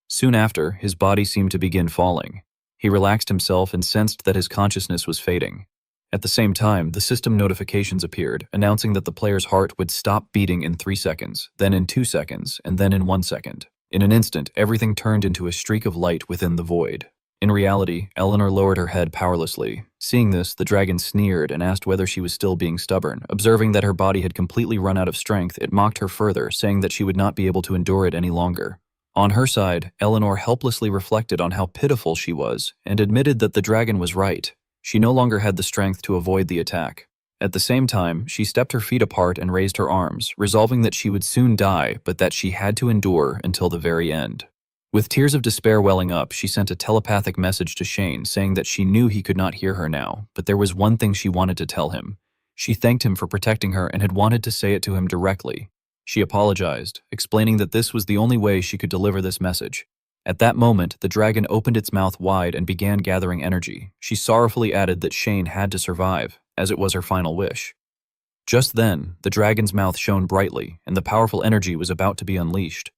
Soon after, his body seemed to begin falling. He relaxed himself and sensed that his consciousness was fading. At the same time, the system notifications appeared, announcing that the player's heart would stop beating in 3 seconds, then in 2 seconds, and then in 1 second. In an instant, everything turned into a streak of light within the void. In reality, Eleanor lowered her head powerlessly. Seeing this, the dragon sneered and asked whether she was still being stubborn. Observing that her body had completely run out of strength, it mocked her further, saying that she would not be able to endure it any longer. On her side, Eleanor helplessly reflected on how pitiful she was, and admitted that the dragon was right. She no longer had the strength to avoid the attack. At the same time, she stepped her feet apart and raised her arms, resolving that she would soon die, but that she had to endure until the very end. With tears of despair welling up, she sent a telepathic message to Shane, saying that she knew he could not hear her now, but there was one thing she wanted to tell him. She thanked him for protecting her and had wanted to say it to him directly. She apologized, explaining that this was the only way she could deliver this message. At that moment, the dragon opened its mouth wide and began gathering energy. She sorrowfully added that Shane had to survive, as it was her final wish. Just then, the dragon's mouth shone brightly, and the powerful energy was about to be unleashed.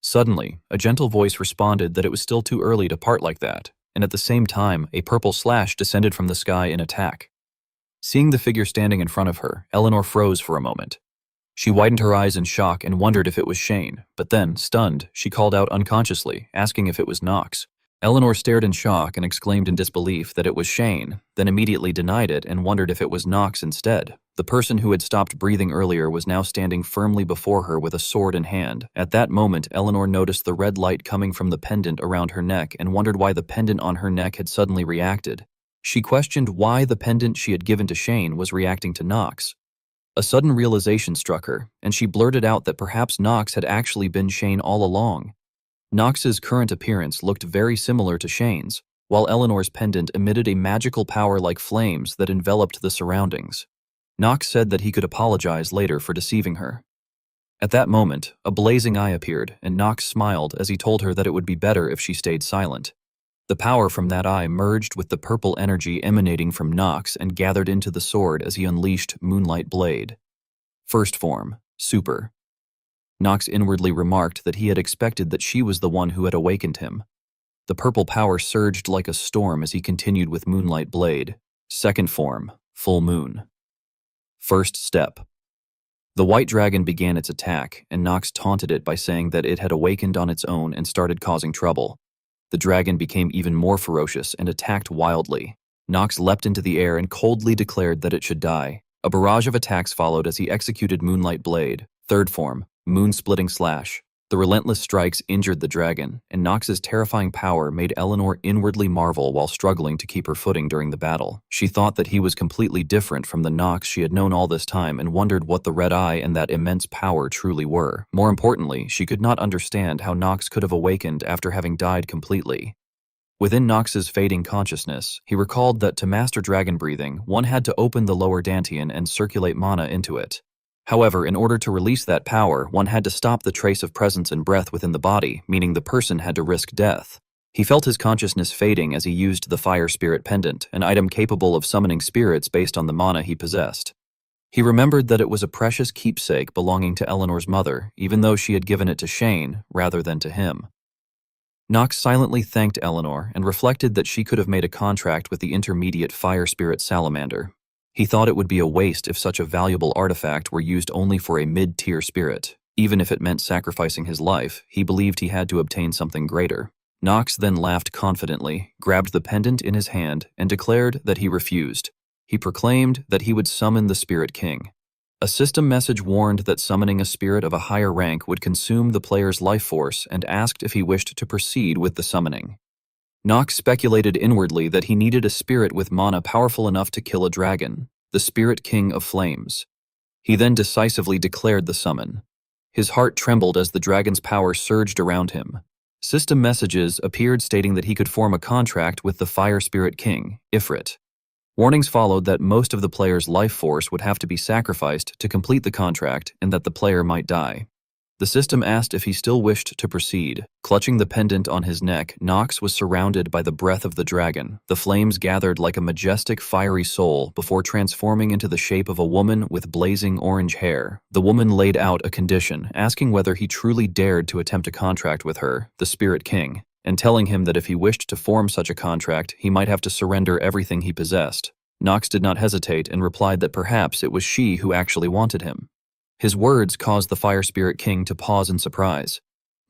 Suddenly, a gentle voice responded that it was still too early to part like that, and at the same time, a purple slash descended from the sky in attack. Seeing the figure standing in front of her, Eleanor froze for a moment. She widened her eyes in shock and wondered if it was Shane, but then, stunned, she called out unconsciously, asking if it was Knox. Eleanor stared in shock and exclaimed in disbelief that it was Shane, then immediately denied it and wondered if it was Nox instead. The person who had stopped breathing earlier was now standing firmly before her with a sword in hand. At that moment, Eleanor noticed the red light coming from the pendant around her neck and wondered why the pendant on her neck had suddenly reacted. She questioned why the pendant she had given to Shane was reacting to Nox. A sudden realization struck her, and she blurted out that perhaps Nox had actually been Shane all along. Nox's current appearance looked very similar to Shane's, while Eleanor's pendant emitted a magical power like flames that enveloped the surroundings. Nox said that he could apologize later for deceiving her. At that moment, a blazing eye appeared, and Nox smiled as he told her that it would be better if she stayed silent. The power from that eye merged with the purple energy emanating from Nox and gathered into the sword as he unleashed Moonlight Blade. First form, Super. Nox inwardly remarked that he had expected that she was the one who had awakened him. The purple power surged like a storm as he continued with Moonlight Blade. Second form, Full Moon. First step. The white dragon began its attack, and Nox taunted it by saying that it had awakened on its own and started causing trouble. The dragon became even more ferocious and attacked wildly. Nox leapt into the air and coldly declared that it should die. A barrage of attacks followed as he executed Moonlight Blade. Third form, Moon-Splitting Slash. The relentless strikes injured the dragon, and Nox's terrifying power made Eleanor inwardly marvel while struggling to keep her footing during the battle. She thought that he was completely different from the Nox she had known all this time and wondered what the red eye and that immense power truly were. More importantly, she could not understand how Nox could have awakened after having died completely. Within Nox's fading consciousness, he recalled that to master dragon breathing, one had to open the lower dantian and circulate mana into it. However, in order to release that power, one had to stop the trace of presence and breath within the body, meaning the person had to risk death. He felt his consciousness fading as he used the Fire Spirit Pendant, an item capable of summoning spirits based on the mana he possessed. He remembered that it was a precious keepsake belonging to Eleanor's mother, even though she had given it to Shane rather than to him. Nox silently thanked Eleanor and reflected that she could have made a contract with the intermediate Fire Spirit Salamander. He thought it would be a waste if such a valuable artifact were used only for a mid-tier spirit. Even if it meant sacrificing his life, he believed he had to obtain something greater. Nox then laughed confidently, grabbed the pendant in his hand, and declared that he refused. He proclaimed that he would summon the Spirit King. A system message warned that summoning a spirit of a higher rank would consume the player's life force and asked if he wished to proceed with the summoning. Nox speculated inwardly that he needed a spirit with mana powerful enough to kill a dragon, the Spirit King of Flames. He then decisively declared the summon. His heart trembled as the dragon's power surged around him. System messages appeared stating that he could form a contract with the Fire Spirit King, Ifrit. Warnings followed that most of the player's life force would have to be sacrificed to complete the contract and that the player might die. The system asked if he still wished to proceed. Clutching the pendant on his neck, Nox was surrounded by the breath of the dragon. The flames gathered like a majestic fiery soul before transforming into the shape of a woman with blazing orange hair. The woman laid out a condition, asking whether he truly dared to attempt a contract with her, the Spirit King, and telling him that if he wished to form such a contract, he might have to surrender everything he possessed. Nox did not hesitate and replied that perhaps it was she who actually wanted him. His words caused the Fire Spirit King to pause in surprise.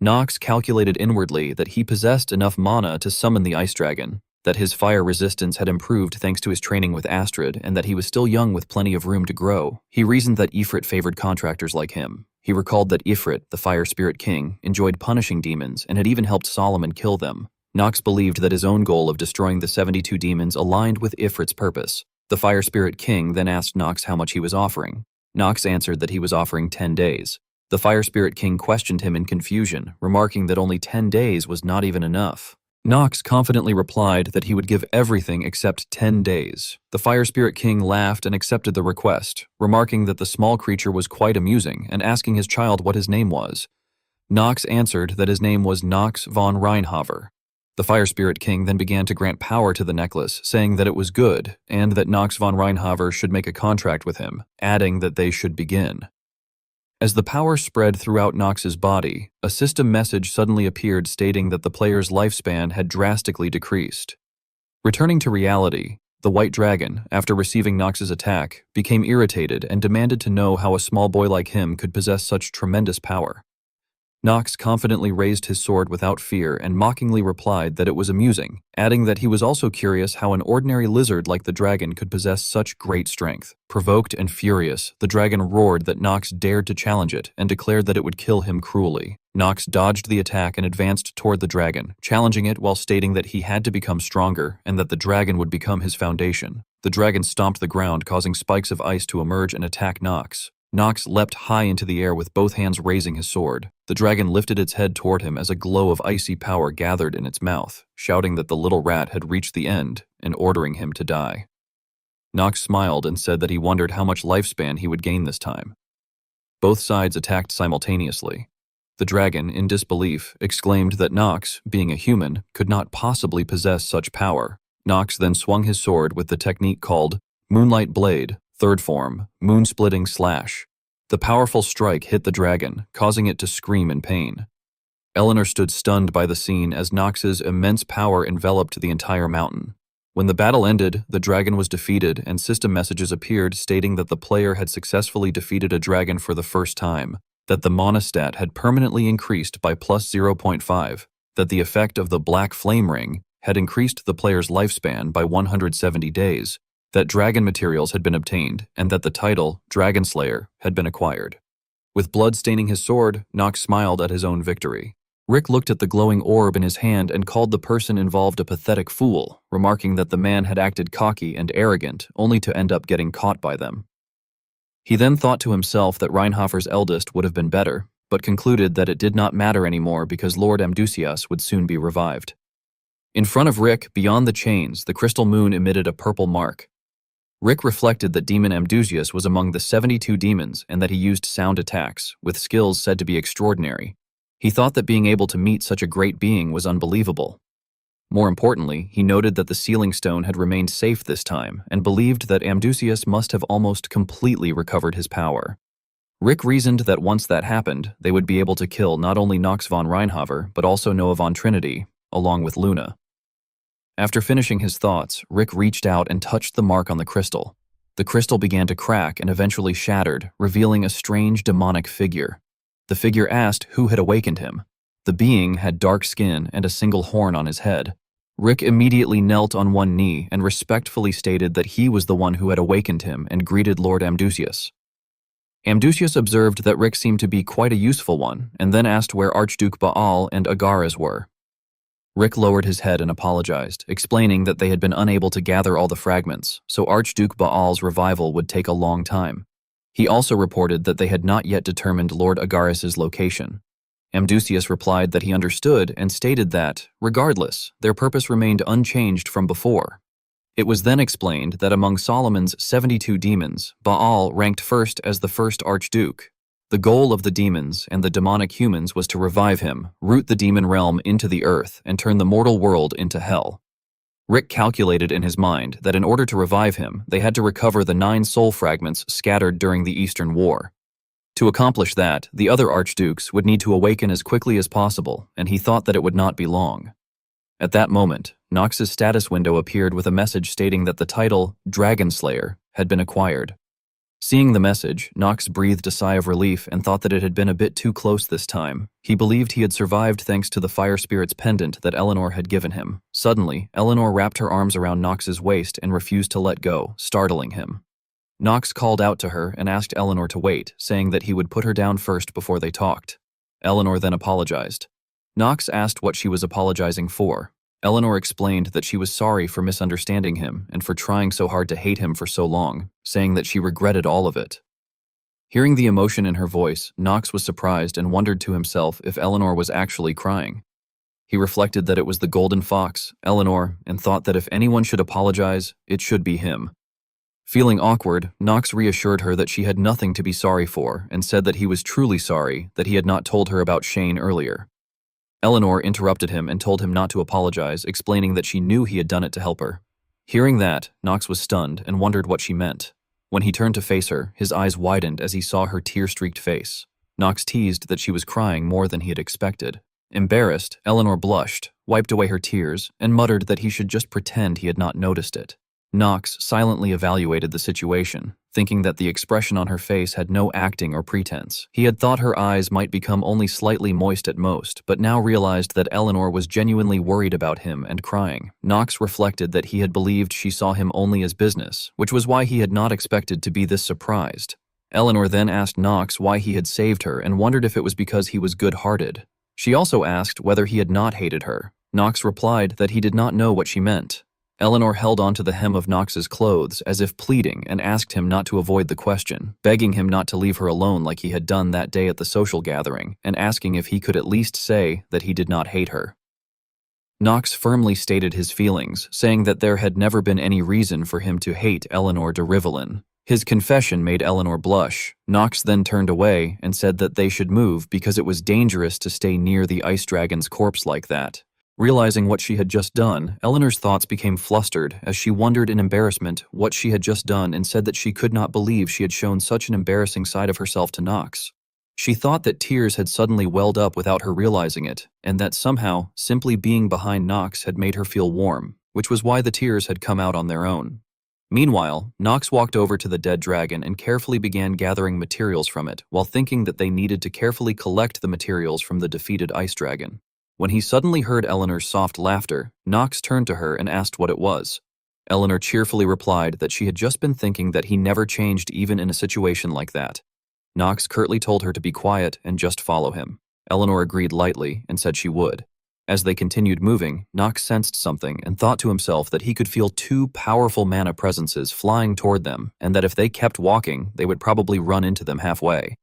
Nox calculated inwardly that he possessed enough mana to summon the ice dragon, that his fire resistance had improved thanks to his training with Astrid, and that he was still young with plenty of room to grow. He reasoned that Ifrit favored contractors like him. He recalled that Ifrit, the Fire Spirit King, enjoyed punishing demons and had even helped Solomon kill them. Nox believed that his own goal of destroying the 72 demons aligned with Ifrit's purpose. The Fire Spirit King then asked Nox how much he was offering. Nox answered that he was offering 10 days. The Fire Spirit King questioned him in confusion, remarking that only 10 days was not even enough. Nox confidently replied that he would give everything except 10 days. The Fire Spirit King laughed and accepted the request, remarking that the small creature was quite amusing and asking his child what his name was. Nox answered that his name was Nox von Reinhaver. The Fire Spirit King then began to grant power to the necklace, saying that it was good, and that Nox von Reinhaver should make a contract with him, adding that they should begin. As the power spread throughout Nox's body, a system message suddenly appeared stating that the player's lifespan had drastically decreased. Returning to reality, the White Dragon, after receiving Nox's attack, became irritated and demanded to know how a small boy like him could possess such tremendous power. Nox confidently raised his sword without fear and mockingly replied that it was amusing, adding that he was also curious how an ordinary lizard like the dragon could possess such great strength. Provoked and furious, the dragon roared that Nox dared to challenge it and declared that it would kill him cruelly. Nox dodged the attack and advanced toward the dragon, challenging it while stating that he had to become stronger and that the dragon would become his foundation. The dragon stomped the ground, causing spikes of ice to emerge and attack Nox. Nox leapt high into the air with both hands raising his sword. The dragon lifted its head toward him as a glow of icy power gathered in its mouth, shouting that the little rat had reached the end and ordering him to die. Nox smiled and said that he wondered how much lifespan he would gain this time. Both sides attacked simultaneously. The dragon, in disbelief, exclaimed that Nox, being a human, could not possibly possess such power. Nox then swung his sword with the technique called Moonlight Blade, third form, Moon-Splitting Slash. The powerful strike hit the dragon, causing it to scream in pain. Eleanor stood stunned by the scene as Nox's immense power enveloped the entire mountain. When the battle ended, the dragon was defeated and system messages appeared stating that the player had successfully defeated a dragon for the first time, that the mana stat had permanently increased by plus 0.5, that the effect of the Black Flame Ring had increased the player's lifespan by 170 days, that dragon materials had been obtained, and that the title, Dragon Slayer, had been acquired. With blood staining his sword, Nox smiled at his own victory. Rick looked at the glowing orb in his hand and called the person involved a pathetic fool, remarking that the man had acted cocky and arrogant, only to end up getting caught by them. He then thought to himself that Reinhofer's eldest would have been better, but concluded that it did not matter anymore because Lord Amdusias would soon be revived. In front of Rick, beyond the chains, the crystal moon emitted a purple mark. Rick reflected that Demon Amdusias was among the 72 demons and that he used sound attacks, with skills said to be extraordinary. He thought that being able to meet such a great being was unbelievable. More importantly, he noted that the sealing stone had remained safe this time and believed that Amdusias must have almost completely recovered his power. Rick reasoned that once that happened, they would be able to kill not only Nox von Reinhofer, but also Noah von Trinity, along with Luna. After finishing his thoughts, Rick reached out and touched the mark on the crystal. The crystal began to crack and eventually shattered, revealing a strange demonic figure. The figure asked who had awakened him. The being had dark skin and a single horn on his head. Rick immediately knelt on one knee and respectfully stated that he was the one who had awakened him and greeted Lord Amdusias. Amdusias observed that Rick seemed to be quite a useful one and then asked where Archduke Baal and Agares were. Rick lowered his head and apologized, explaining that they had been unable to gather all the fragments, so Archduke Baal's revival would take a long time. He also reported that they had not yet determined Lord Agares' location. Amdusias replied that he understood and stated that, regardless, their purpose remained unchanged from before. It was then explained that among Solomon's 72 demons, Baal ranked first as the first Archduke. The goal of the demons and the demonic humans was to revive him, root the demon realm into the earth, and turn the mortal world into hell. Rick calculated in his mind that in order to revive him, they had to recover the 9 soul fragments scattered during the Eastern War. To accomplish that, the other archdukes would need to awaken as quickly as possible, and he thought that it would not be long. At that moment, Nox's status window appeared with a message stating that the title, Dragon Slayer, had been acquired. Seeing the message, Nox breathed a sigh of relief and thought that it had been a bit too close this time. He believed he had survived thanks to the fire spirit's pendant that Eleanor had given him. Suddenly, Eleanor wrapped her arms around Nox's waist and refused to let go, startling him. Nox called out to her and asked Eleanor to wait, saying that he would put her down first before they talked. Eleanor then apologized. Nox asked what she was apologizing for. Eleanor explained that she was sorry for misunderstanding him and for trying so hard to hate him for so long, saying that she regretted all of it. Hearing the emotion in her voice, Nox was surprised and wondered to himself if Eleanor was actually crying. He reflected that it was the golden fox, Eleanor, and thought that if anyone should apologize, it should be him. Feeling awkward, Nox reassured her that she had nothing to be sorry for and said that he was truly sorry that he had not told her about Shane earlier. Eleanor interrupted him and told him not to apologize, explaining that she knew he had done it to help her. Hearing that, Nox was stunned and wondered what she meant. When he turned to face her, his eyes widened as he saw her tear-streaked face. Nox teased that she was crying more than he had expected. Embarrassed, Eleanor blushed, wiped away her tears, and muttered that he should just pretend he had not noticed it. Knox silently evaluated the situation, thinking that the expression on her face had no acting or pretense. He had thought her eyes might become only slightly moist at most, but now realized that Eleanor was genuinely worried about him and crying. Knox reflected that he had believed she saw him only as business, which was why he had not expected to be this surprised. Eleanor then asked Knox why he had saved her and wondered if it was because he was good-hearted. She also asked whether he had not hated her. Knox replied that he did not know what she meant. Eleanor held onto the hem of Knox's clothes as if pleading and asked him not to avoid the question, begging him not to leave her alone like he had done that day at the social gathering, and asking if he could at least say that he did not hate her. Knox firmly stated his feelings, saying that there had never been any reason for him to hate Eleanor de Rivellin. His confession made Eleanor blush. Knox then turned away and said that they should move because it was dangerous to stay near the ice dragon's corpse like that. Realizing what she had just done, Eleanor's thoughts became flustered as she wondered in embarrassment what she had just done and said that she could not believe she had shown such an embarrassing side of herself to Knox. She thought that tears had suddenly welled up without her realizing it, and that somehow, simply being behind Knox had made her feel warm, which was why the tears had come out on their own. Meanwhile, Knox walked over to the dead dragon and carefully began gathering materials from it, while thinking that they needed to carefully collect the materials from the defeated ice dragon. When he suddenly heard Eleanor's soft laughter, Knox turned to her and asked what it was. Eleanor cheerfully replied that she had just been thinking that he never changed even in a situation like that. Knox curtly told her to be quiet and just follow him. Eleanor agreed lightly and said she would. As they continued moving, Knox sensed something and thought to himself that he could feel two powerful mana presences flying toward them, and that if they kept walking, they would probably run into them halfway.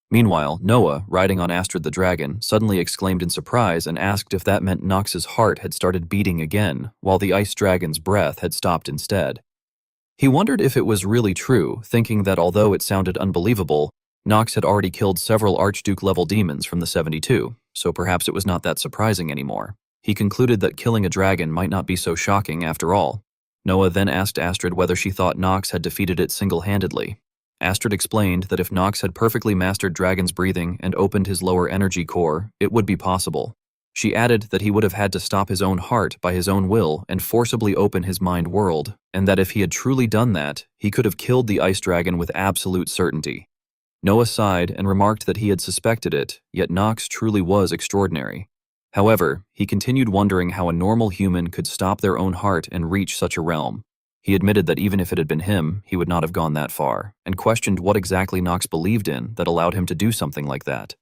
Meanwhile, Noah, riding on Astrid the dragon, suddenly exclaimed in surprise and asked if that meant Knox's heart had started beating again, while the ice dragon's breath had stopped instead. He wondered if it was really true, thinking that although it sounded unbelievable, Knox had already killed several Archduke-level demons from the 72, so perhaps it was not that surprising anymore. He concluded that killing a dragon might not be so shocking after all. Noah then asked Astrid whether she thought Knox had defeated it single-handedly. Astrid explained that if Knox had perfectly mastered dragon's breathing and opened his lower energy core, it would be possible. She added that he would have had to stop his own heart by his own will and forcibly open his mind world, and that if he had truly done that, he could have killed the ice dragon with absolute certainty. Noah sighed and remarked that he had suspected it, yet Knox truly was extraordinary. However, he continued wondering how a normal human could stop their own heart and reach such a realm. He admitted that even if it had been him, he would not have gone that far, and questioned what exactly Knox believed in that allowed him to do something like that.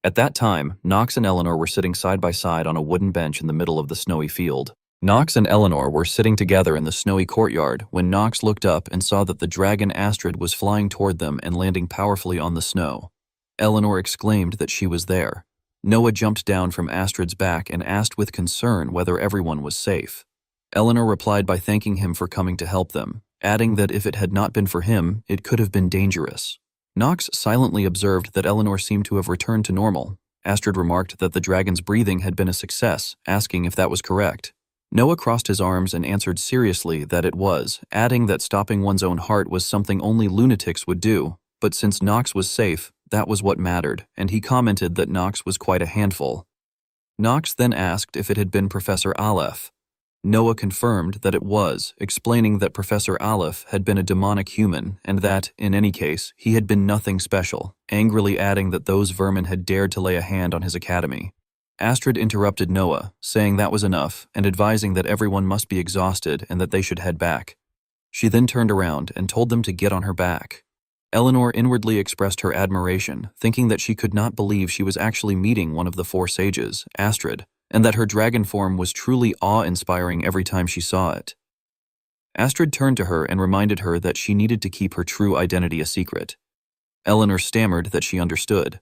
At that time, Knox and Eleanor were sitting side by side on a wooden bench in the middle of the snowy field. Knox and Eleanor were sitting together in the snowy courtyard when Knox looked up and saw that the dragon Astrid was flying toward them and landing powerfully on the snow. Eleanor exclaimed that she was there. Noah jumped down from Astrid's back and asked with concern whether everyone was safe. Eleanor replied by thanking him for coming to help them, adding that if it had not been for him, it could have been dangerous. Knox silently observed that Eleanor seemed to have returned to normal. Astrid remarked that the dragon's breathing had been a success, asking if that was correct. Noah crossed his arms and answered seriously that it was, adding that stopping one's own heart was something only lunatics would do, but since Knox was safe, that was what mattered, and he commented that Knox was quite a handful. Knox then asked if it had been Professor Aleph. Noah confirmed that it was, explaining that Professor Aleph had been a demonic human and that, in any case, he had been nothing special, angrily adding that those vermin had dared to lay a hand on his academy. Astrid interrupted Noah, saying that was enough and advising that everyone must be exhausted and that they should head back. She then turned around and told them to get on her back. Eleanor inwardly expressed her admiration, thinking that she could not believe she was actually meeting one of the four sages, Astrid, and that her dragon form was truly awe-inspiring every time she saw it. Astrid turned to her and reminded her that she needed to keep her true identity a secret. Eleanor stammered that she understood.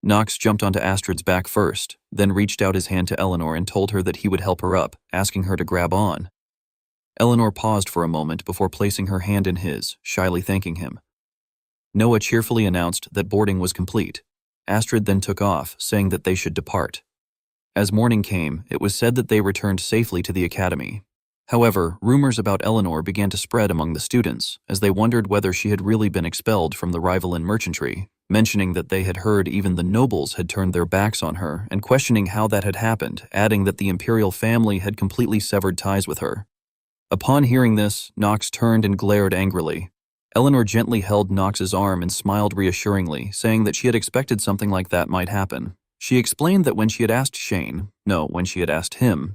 Knox jumped onto Astrid's back first, then reached out his hand to Eleanor and told her that he would help her up, asking her to grab on. Eleanor paused for a moment before placing her hand in his, shyly thanking him. Noah cheerfully announced that boarding was complete. Astrid then took off, saying that they should depart. As morning came, it was said that they returned safely to the academy. However, rumors about Eleanor began to spread among the students, as they wondered whether she had really been expelled from the Rivalin merchantry, mentioning that they had heard even the nobles had turned their backs on her and questioning how that had happened, adding that the imperial family had completely severed ties with her. Upon hearing this, Knox turned and glared angrily. Eleanor gently held Knox's arm and smiled reassuringly, saying that she had expected something like that might happen. She explained that when she had asked him,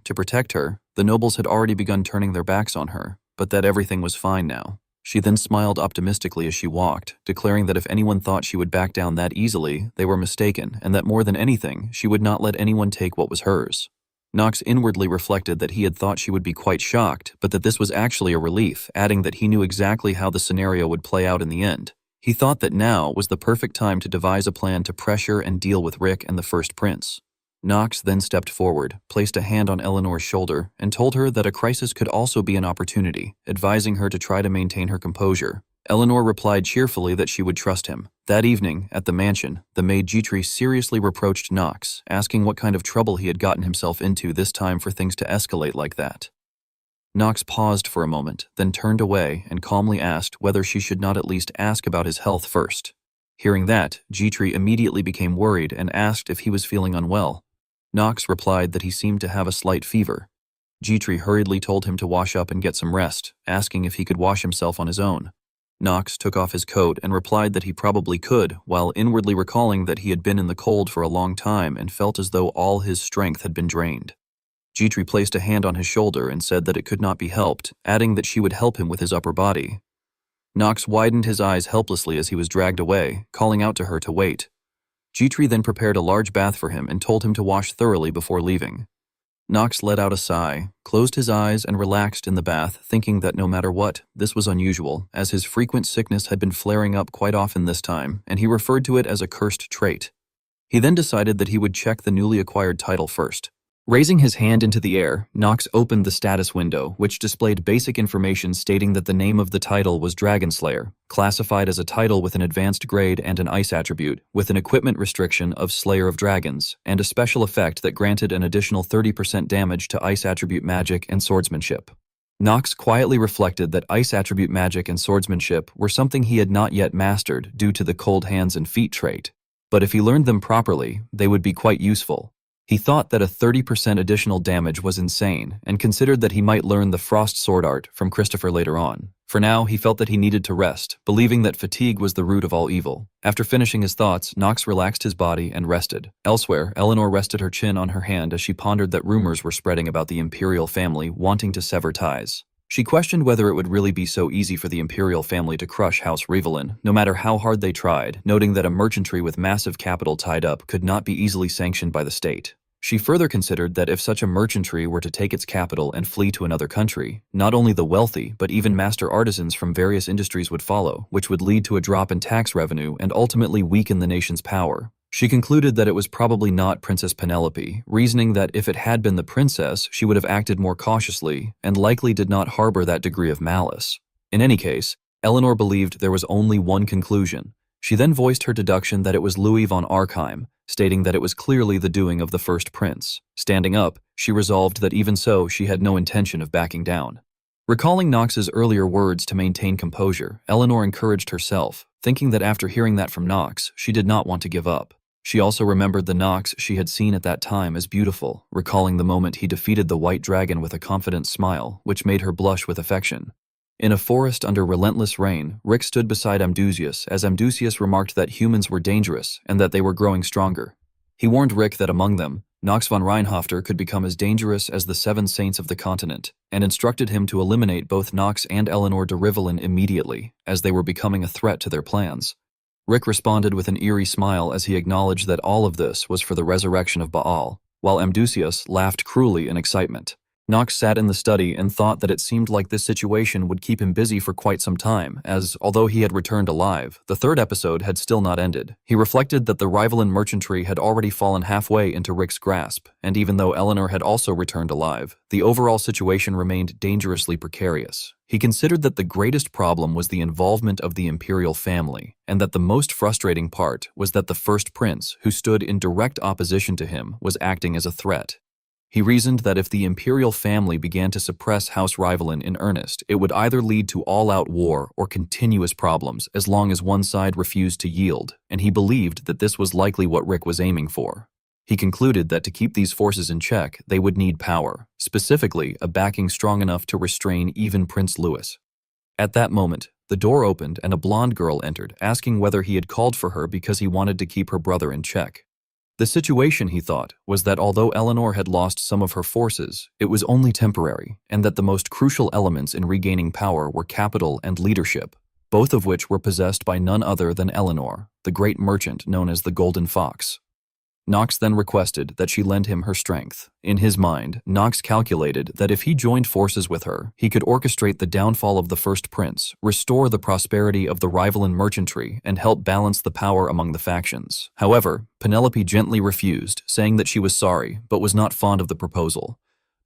to protect her, the nobles had already begun turning their backs on her, but that everything was fine now. She then smiled optimistically as she walked, declaring that if anyone thought she would back down that easily, they were mistaken, and that more than anything, she would not let anyone take what was hers. Knox inwardly reflected that he had thought she would be quite shocked, but that this was actually a relief, adding that he knew exactly how the scenario would play out in the end. He thought that now was the perfect time to devise a plan to pressure and deal with Rick and the First Prince. Knox then stepped forward, placed a hand on Eleanor's shoulder, and told her that a crisis could also be an opportunity, advising her to try to maintain her composure. Eleanor replied cheerfully that she would trust him. That evening, at the mansion, the maid Gitri seriously reproached Knox, asking what kind of trouble he had gotten himself into this time for things to escalate like that. Knox paused for a moment, then turned away and calmly asked whether she should not at least ask about his health first. Hearing that, Gitri immediately became worried and asked if he was feeling unwell. Knox replied that he seemed to have a slight fever. Gitri hurriedly told him to wash up and get some rest, asking if he could wash himself on his own. Knox took off his coat and replied that he probably could, while inwardly recalling that he had been in the cold for a long time and felt as though all his strength had been drained. Gitri placed a hand on his shoulder and said that it could not be helped, adding that she would help him with his upper body. Knox widened his eyes helplessly as he was dragged away, calling out to her to wait. Gitri then prepared a large bath for him and told him to wash thoroughly before leaving. Knox let out a sigh, closed his eyes and relaxed in the bath, thinking that no matter what, this was unusual, as his frequent sickness had been flaring up quite often this time, and he referred to it as a cursed trait. He then decided that he would check the newly acquired title first. Raising his hand into the air, Knox opened the status window, which displayed basic information stating that the name of the title was Dragon Slayer, classified as a title with an advanced grade and an ice attribute, with an equipment restriction of Slayer of Dragons, and a special effect that granted an additional 30% damage to ice attribute magic and swordsmanship. Knox quietly reflected that ice attribute magic and swordsmanship were something he had not yet mastered due to the cold hands and feet trait, but if he learned them properly, they would be quite useful. He thought that a 30% additional damage was insane and considered that he might learn the frost sword art from Christopher later on. For now, he felt that he needed to rest, believing that fatigue was the root of all evil. After finishing his thoughts, Knox relaxed his body and rested. Elsewhere, Eleanor rested her chin on her hand as she pondered that rumors were spreading about the imperial family wanting to sever ties. She questioned whether it would really be so easy for the imperial family to crush House Rivellin, no matter how hard they tried, noting that a merchantry with massive capital tied up could not be easily sanctioned by the state. She further considered that if such a merchantry were to take its capital and flee to another country, not only the wealthy but even master artisans from various industries would follow, which would lead to a drop in tax revenue and ultimately weaken the nation's power. She concluded that it was probably not Princess Penelope, reasoning that if it had been the princess, she would have acted more cautiously and likely did not harbor that degree of malice. In any case, Eleanor believed there was only one conclusion. She then voiced her deduction that it was Louis von Arkheim, stating that it was clearly the doing of the first prince. Standing up, she resolved that even so, she had no intention of backing down. Recalling Knox's earlier words to maintain composure, Eleanor encouraged herself, thinking that after hearing that from Knox, she did not want to give up. She also remembered the Knox she had seen at that time as beautiful, recalling the moment he defeated the white dragon with a confident smile, which made her blush with affection. In a forest under relentless rain, Rick stood beside Amdusius as Amdusius remarked that humans were dangerous and that they were growing stronger. He warned Rick that among them, Knox von Reinhofter could become as dangerous as the 7 saints of the continent, and instructed him to eliminate both Knox and Eleanor de Rivellin immediately, as they were becoming a threat to their plans. Rick responded with an eerie smile as he acknowledged that all of this was for the resurrection of Baal, while Amdusius laughed cruelly in excitement. Knox sat in the study and thought that it seemed like this situation would keep him busy for quite some time, as, although he had returned alive, the 3rd episode had still not ended. He reflected that the Rivellin merchantry had already fallen halfway into Rick's grasp, and even though Eleanor had also returned alive, the overall situation remained dangerously precarious. He considered that the greatest problem was the involvement of the imperial family, and that the most frustrating part was that the first prince, who stood in direct opposition to him, was acting as a threat. He reasoned that if the imperial family began to suppress House Rivellin in earnest, it would either lead to all-out war or continuous problems as long as one side refused to yield, and he believed that this was likely what Rick was aiming for. He concluded that to keep these forces in check, they would need power, specifically a backing strong enough to restrain even Prince Louis. At that moment, the door opened and a blonde girl entered, asking whether he had called for her because he wanted to keep her brother in check. The situation, he thought, was that although Eleanor had lost some of her forces, it was only temporary, and that the most crucial elements in regaining power were capital and leadership, both of which were possessed by none other than Eleanor, the great merchant known as the Golden Fox. Knox then requested that she lend him her strength. In his mind, Knox calculated that if he joined forces with her, he could orchestrate the downfall of the first prince, restore the prosperity of the rival in merchantry, and help balance the power among the factions. However, Penelope gently refused, saying that she was sorry, but was not fond of the proposal.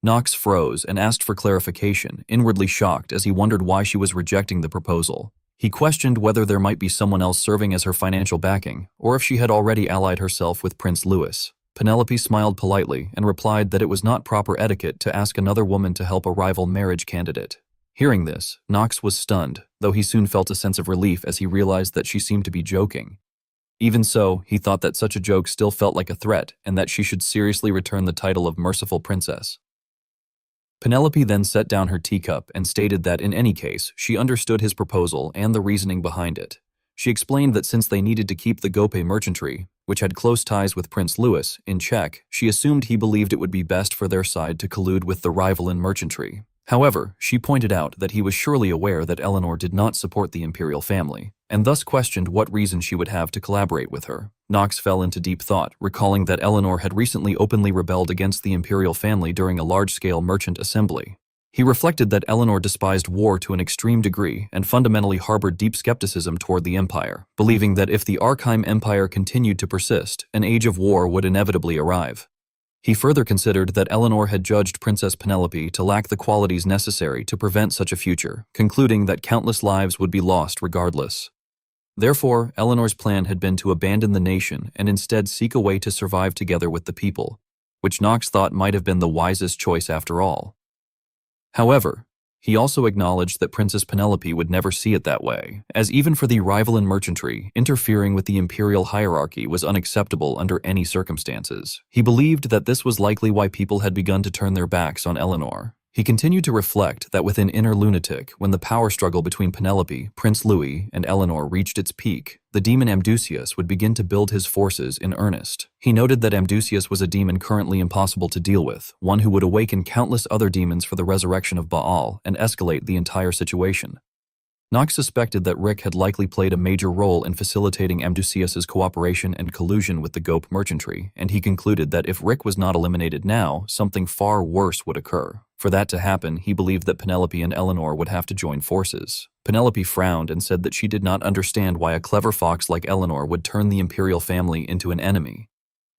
Knox froze and asked for clarification, inwardly shocked as he wondered why she was rejecting the proposal. He questioned whether there might be someone else serving as her financial backing, or if she had already allied herself with Prince Louis. Penelope smiled politely and replied that it was not proper etiquette to ask another woman to help a rival marriage candidate. Hearing this, Knox was stunned, though he soon felt a sense of relief as he realized that she seemed to be joking. Even so, he thought that such a joke still felt like a threat and that she should seriously return the title of merciful princess. Penelope then set down her teacup and stated that in any case, she understood his proposal and the reasoning behind it. She explained that since they needed to keep the Gope merchantry, which had close ties with Prince Louis, in check, she assumed he believed it would be best for their side to collude with the rival in merchantry. However, she pointed out that he was surely aware that Eleanor did not support the imperial family, and thus questioned what reason she would have to collaborate with her. Knox fell into deep thought, recalling that Eleanor had recently openly rebelled against the imperial family during a large-scale merchant assembly. He reflected that Eleanor despised war to an extreme degree and fundamentally harbored deep skepticism toward the empire, believing that if the Archive Empire continued to persist, an age of war would inevitably arrive. He further considered that Eleanor had judged Princess Penelope to lack the qualities necessary to prevent such a future, concluding that countless lives would be lost regardless. Therefore, Eleanor's plan had been to abandon the nation and instead seek a way to survive together with the people, which Knox thought might have been the wisest choice after all. However, he also acknowledged that Princess Penelope would never see it that way, as even for the rival in merchantry, interfering with the imperial hierarchy was unacceptable under any circumstances. He believed that this was likely why people had begun to turn their backs on Eleanor. He continued to reflect that within Inner Lunatic, when the power struggle between Penelope, Prince Louis, and Eleanor reached its peak, the demon Amdusias would begin to build his forces in earnest. He noted that Amdusias was a demon currently impossible to deal with, one who would awaken countless other demons for the resurrection of Baal and escalate the entire situation. Knox suspected that Rick had likely played a major role in facilitating Amdusias's cooperation and collusion with the Gope merchantry, and he concluded that if Rick was not eliminated now, something far worse would occur. For that to happen, he believed that Penelope and Eleanor would have to join forces. Penelope frowned and said that she did not understand why a clever fox like Eleanor would turn the imperial family into an enemy.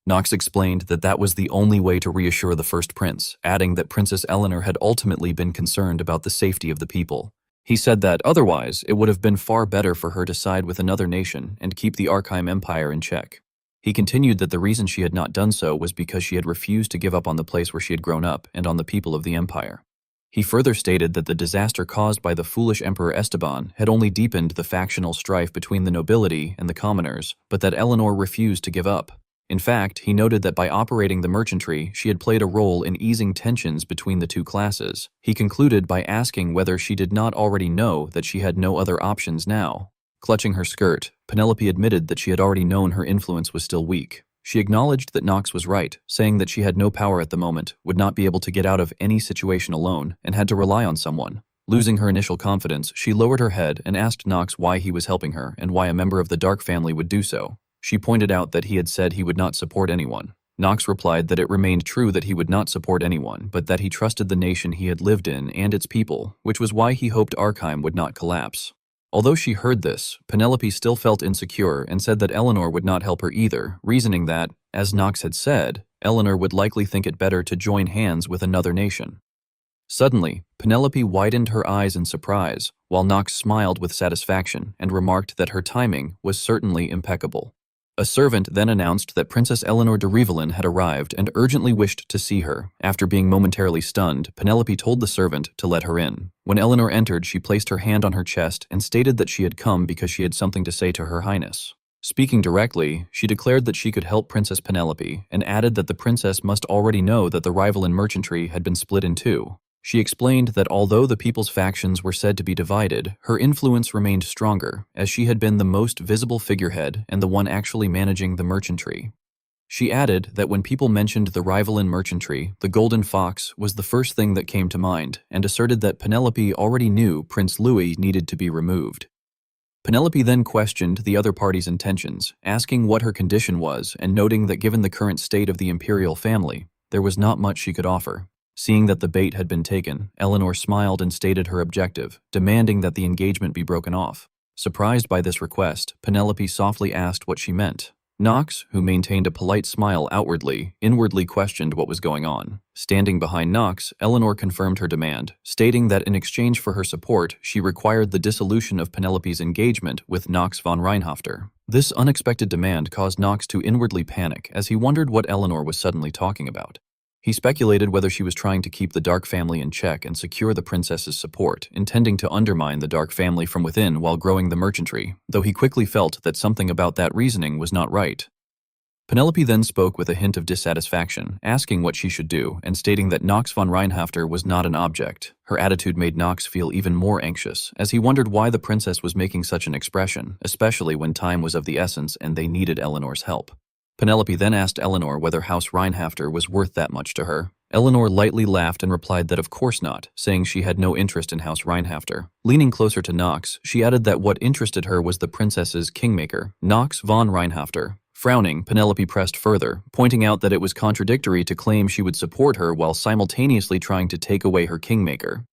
Knox explained that that was the only way to reassure the first prince, adding that Princess Eleanor had ultimately been concerned about the safety of the people. He said that, otherwise, it would have been far better for her to side with another nation and keep the Archive Empire in check. He continued that the reason she had not done so was because she had refused to give up on the place where she had grown up and on the people of the empire. He further stated that the disaster caused by the foolish Emperor Esteban had only deepened the factional strife between the nobility and the commoners, but that Eleanor refused to give up. In fact, he noted that by operating the merchantry, she had played a role in easing tensions between the two classes. He concluded by asking whether she did not already know that she had no other options now. Clutching her skirt, Penelope admitted that she had already known her influence was still weak. She acknowledged that Knox was right, saying that she had no power at the moment, would not be able to get out of any situation alone, and had to rely on someone. Losing her initial confidence, she lowered her head and asked Knox why he was helping her and why a member of the Dark family would do so. She pointed out that he had said he would not support anyone. Knox replied that it remained true that he would not support anyone, but that he trusted the nation he had lived in and its people, which was why he hoped Archive would not collapse. Although she heard this, Penelope still felt insecure and said that Eleanor would not help her either, reasoning that, as Knox had said, Eleanor would likely think it better to join hands with another nation. Suddenly, Penelope widened her eyes in surprise, while Knox smiled with satisfaction and remarked that her timing was certainly impeccable. A servant then announced that Princess Eleanor de Rivellin had arrived and urgently wished to see her. After being momentarily stunned, Penelope told the servant to let her in. When Eleanor entered, she placed her hand on her chest and stated that she had come because she had something to say to Her Highness. Speaking directly, she declared that she could help Princess Penelope and added that the princess must already know that the rival in merchantry had been split in two. She explained that although the people's factions were said to be divided, her influence remained stronger, as she had been the most visible figurehead and the one actually managing the merchantry. She added that when people mentioned the rival in merchantry, the golden fox was the first thing that came to mind, and asserted that Penelope already knew Prince Louis needed to be removed. Penelope then questioned the other party's intentions, asking what her condition was and noting that given the current state of the imperial family, there was not much she could offer. Seeing that the bait had been taken, Eleanor smiled and stated her objective, demanding that the engagement be broken off. Surprised by this request, Penelope softly asked what she meant. Knox, who maintained a polite smile outwardly, inwardly questioned what was going on. Standing behind Knox, Eleanor confirmed her demand, stating that in exchange for her support, she required the dissolution of Penelope's engagement with Knox von Reinhofter. This unexpected demand caused Knox to inwardly panic as he wondered what Eleanor was suddenly talking about. He speculated whether she was trying to keep the Dark family in check and secure the princess's support, intending to undermine the Dark family from within while growing the merchantry, though he quickly felt that something about that reasoning was not right. Penelope then spoke with a hint of dissatisfaction, asking what she should do, and stating that Knox von Reinhofter was not an object. Her attitude made Knox feel even more anxious, as he wondered why the princess was making such an expression, especially when time was of the essence and they needed Eleanor's help. Penelope then asked Eleanor whether House Reinhofter was worth that much to her. Eleanor lightly laughed and replied that of course not, saying she had no interest in House Reinhofter. Leaning closer to Knox, she added that what interested her was the princess's kingmaker, Knox von Reinhofter. Frowning, Penelope pressed further, pointing out that it was contradictory to claim she would support her while simultaneously trying to take away her kingmaker.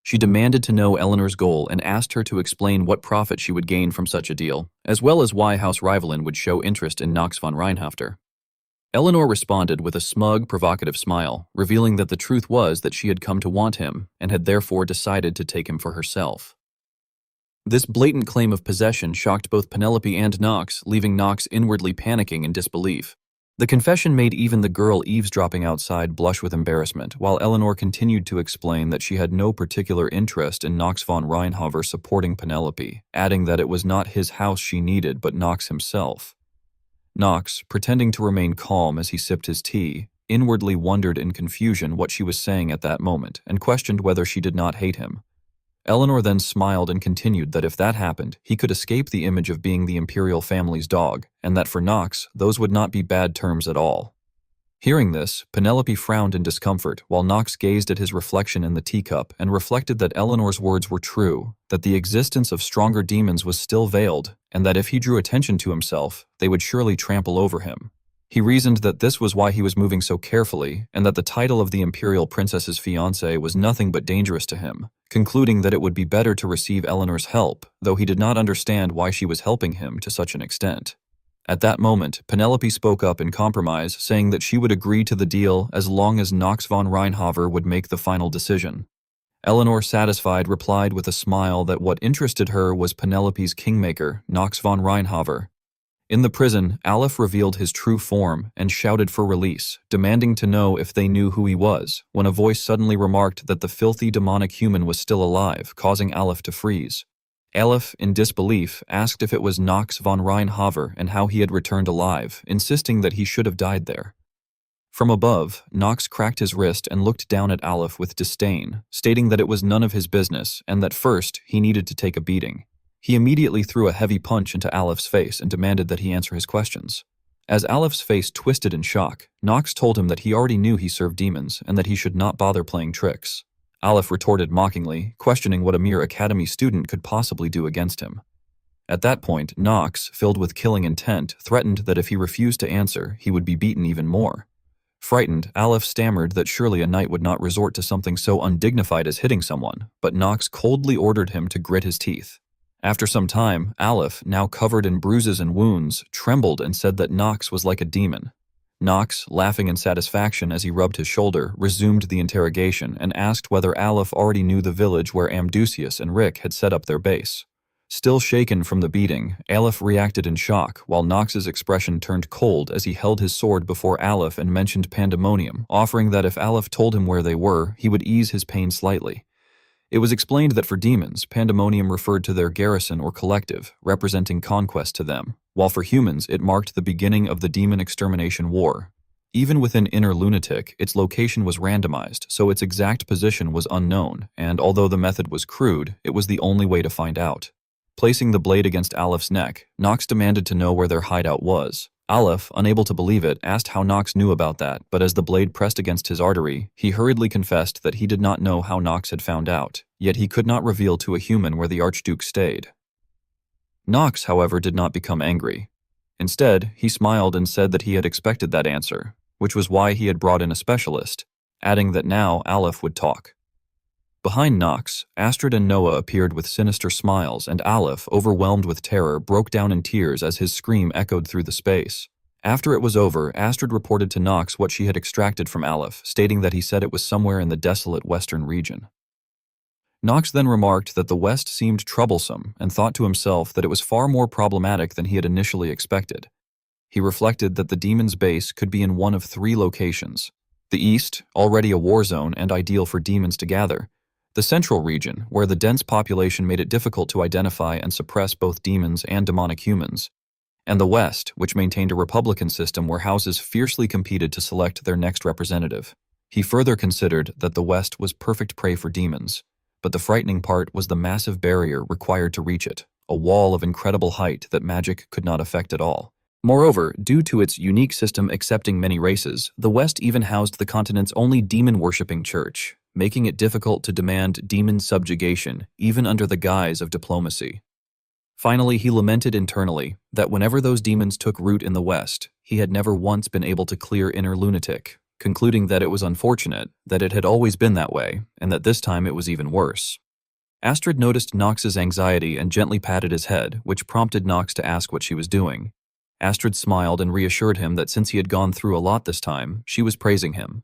She demanded to know Eleanor's goal and asked her to explain what profit she would gain from such a deal, as well as why House Rivalen would show interest in Knox von Reinhofter. Eleanor responded with a smug, provocative smile, revealing that the truth was that she had come to want him and had therefore decided to take him for herself. This blatant claim of possession shocked both Penelope and Knox, leaving Knox inwardly panicking in disbelief. The confession made even the girl eavesdropping outside blush with embarrassment, while Eleanor continued to explain that she had no particular interest in Knox von Reinhofer supporting Penelope, adding that it was not his house she needed but Knox himself. Knox, pretending to remain calm as he sipped his tea, inwardly wondered in confusion what she was saying at that moment and questioned whether she did not hate him. Eleanor then smiled and continued that if that happened, he could escape the image of being the imperial family's dog, and that for Knox, those would not be bad terms at all. Hearing this, Penelope frowned in discomfort, while Knox gazed at his reflection in the teacup and reflected that Eleanor's words were true, that the existence of stronger demons was still veiled, and that if he drew attention to himself, they would surely trample over him. He reasoned that this was why he was moving so carefully, and that the title of the imperial princess's fiancé was nothing but dangerous to him, concluding that it would be better to receive Eleanor's help, though he did not understand why she was helping him to such an extent. At that moment, Penelope spoke up in compromise, saying that she would agree to the deal as long as Knox von Reinhofer would make the final decision. Eleanor, satisfied, replied with a smile that what interested her was Penelope's kingmaker, Knox von Reinhofer. In the prison, Aleph revealed his true form and shouted for release, demanding to know if they knew who he was, when a voice suddenly remarked that the filthy demonic human was still alive, causing Aleph to freeze. Aleph, in disbelief, asked if it was Knox von Reinhofer and how he had returned alive, insisting that he should have died there. From above, Knox cracked his wrist and looked down at Aleph with disdain, stating that it was none of his business and that first he needed to take a beating. He immediately threw a heavy punch into Aleph's face and demanded that he answer his questions. As Aleph's face twisted in shock, Knox told him that he already knew he served demons and that he should not bother playing tricks. Aleph retorted mockingly, questioning what a mere academy student could possibly do against him. At that point, Knox, filled with killing intent, threatened that if he refused to answer, he would be beaten even more. Frightened, Aleph stammered that surely a knight would not resort to something so undignified as hitting someone, but Knox coldly ordered him to grit his teeth. After some time, Aleph, now covered in bruises and wounds, trembled and said that Knox was like a demon. Knox, laughing in satisfaction as he rubbed his shoulder, resumed the interrogation and asked whether Aleph already knew the village where Amdusius and Rick had set up their base. Still shaken from the beating, Aleph reacted in shock, while Knox's expression turned cold as he held his sword before Aleph and mentioned Pandemonium, offering that if Aleph told him where they were, he would ease his pain slightly. It was explained that for demons, Pandemonium referred to their garrison or collective, representing conquest to them, while for humans it marked the beginning of the demon extermination war. Even within Inner Lunatic, its location was randomized, so its exact position was unknown, and although the method was crude, it was the only way to find out. Placing the blade against Aleph neck, Nox demanded to know where their hideout was. Aleph, unable to believe it, asked how Nox knew about that, but as the blade pressed against his artery, he hurriedly confessed that he did not know how Nox had found out, yet he could not reveal to a human where the Archduke stayed. Nox, however, did not become angry. Instead, he smiled and said that he had expected that answer, which was why he had brought in a specialist, adding that now Aleph would talk. Behind Nox, Astrid and Noah appeared with sinister smiles, and Aleph, overwhelmed with terror, broke down in tears as his scream echoed through the space. After it was over, Astrid reported to Nox what she had extracted from Aleph, stating that he said it was somewhere in the desolate western region. Nox then remarked that the West seemed troublesome and thought to himself that it was far more problematic than he had initially expected. He reflected that the demon's base could be in one of 3 locations: the East, already a war zone and ideal for demons to gather; the Central region, where the dense population made it difficult to identify and suppress both demons and demonic humans; and the West, which maintained a republican system where houses fiercely competed to select their next representative. He further considered that the West was perfect prey for demons, but the frightening part was the massive barrier required to reach it, a wall of incredible height that magic could not affect at all. Moreover, due to its unique system accepting many races, the West even housed the continent's only demon-worshipping church, making it difficult to demand demon subjugation, even under the guise of diplomacy. Finally, he lamented internally that whenever those demons took root in the West, he had never once been able to clear Inner Lunatic, concluding that it was unfortunate that it had always been that way, and that this time it was even worse. Astrid noticed Nox's anxiety and gently patted his head, which prompted Nox to ask what she was doing. Astrid smiled and reassured him that since he had gone through a lot this time, she was praising him.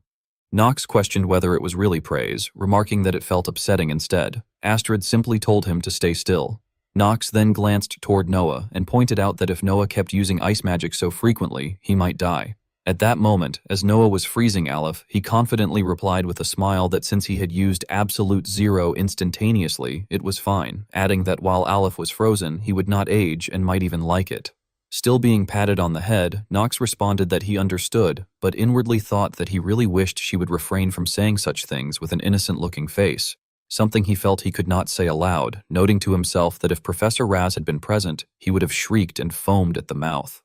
Nox questioned whether it was really praise, remarking that it felt upsetting instead. Astrid simply told him to stay still. Nox then glanced toward Noah and pointed out that if Noah kept using ice magic so frequently, he might die. At that moment, as Noah was freezing Aleph, he confidently replied with a smile that since he had used absolute 0 instantaneously, it was fine, adding that while Aleph was frozen, he would not age and might even like it. Still being patted on the head, Nox responded that he understood, but inwardly thought that he really wished she would refrain from saying such things with an innocent-looking face, something he felt he could not say aloud, noting to himself that if Professor Raz had been present, he would have shrieked and foamed at the mouth.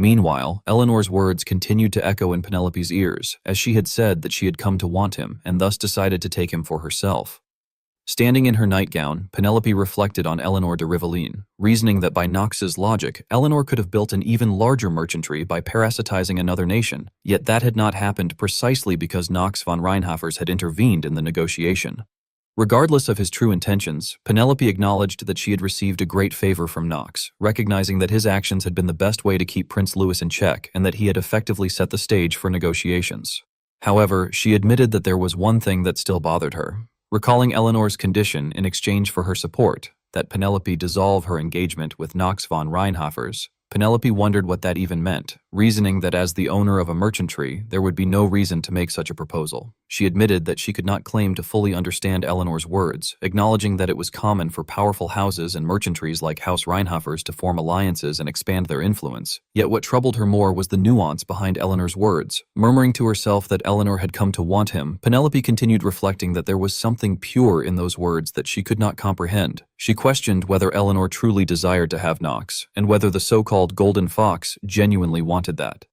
Meanwhile, Eleanor's words continued to echo in Penelope's ears, as she had said that she had come to want him and thus decided to take him for herself. Standing in her nightgown, Penelope reflected on Eleanor de Rivaline, reasoning that by Nox's logic, Eleanor could have built an even larger merchantry by parasitizing another nation, yet that had not happened precisely because Nox von Reinhafers had intervened in the negotiation. Regardless of his true intentions, Penelope acknowledged that she had received a great favor from Nox, recognizing that his actions had been the best way to keep Prince Louis in check and that he had effectively set the stage for negotiations. However, she admitted that there was one thing that still bothered her. Recalling Eleanor's condition in exchange for her support, that Penelope dissolve her engagement with Nox von Reinhafers, Penelope wondered what that even meant, reasoning that as the owner of a merchantry, there would be no reason to make such a proposal. She admitted that she could not claim to fully understand Eleanor's words, acknowledging that it was common for powerful houses and merchantries like House Reinhafers to form alliances and expand their influence. Yet what troubled her more was the nuance behind Eleanor's words. Murmuring to herself that Eleanor had come to want him, Penelope continued reflecting that there was something pure in those words that she could not comprehend. She questioned whether Eleanor truly desired to have Nox, and whether the so-called Golden Fox genuinely wanted that.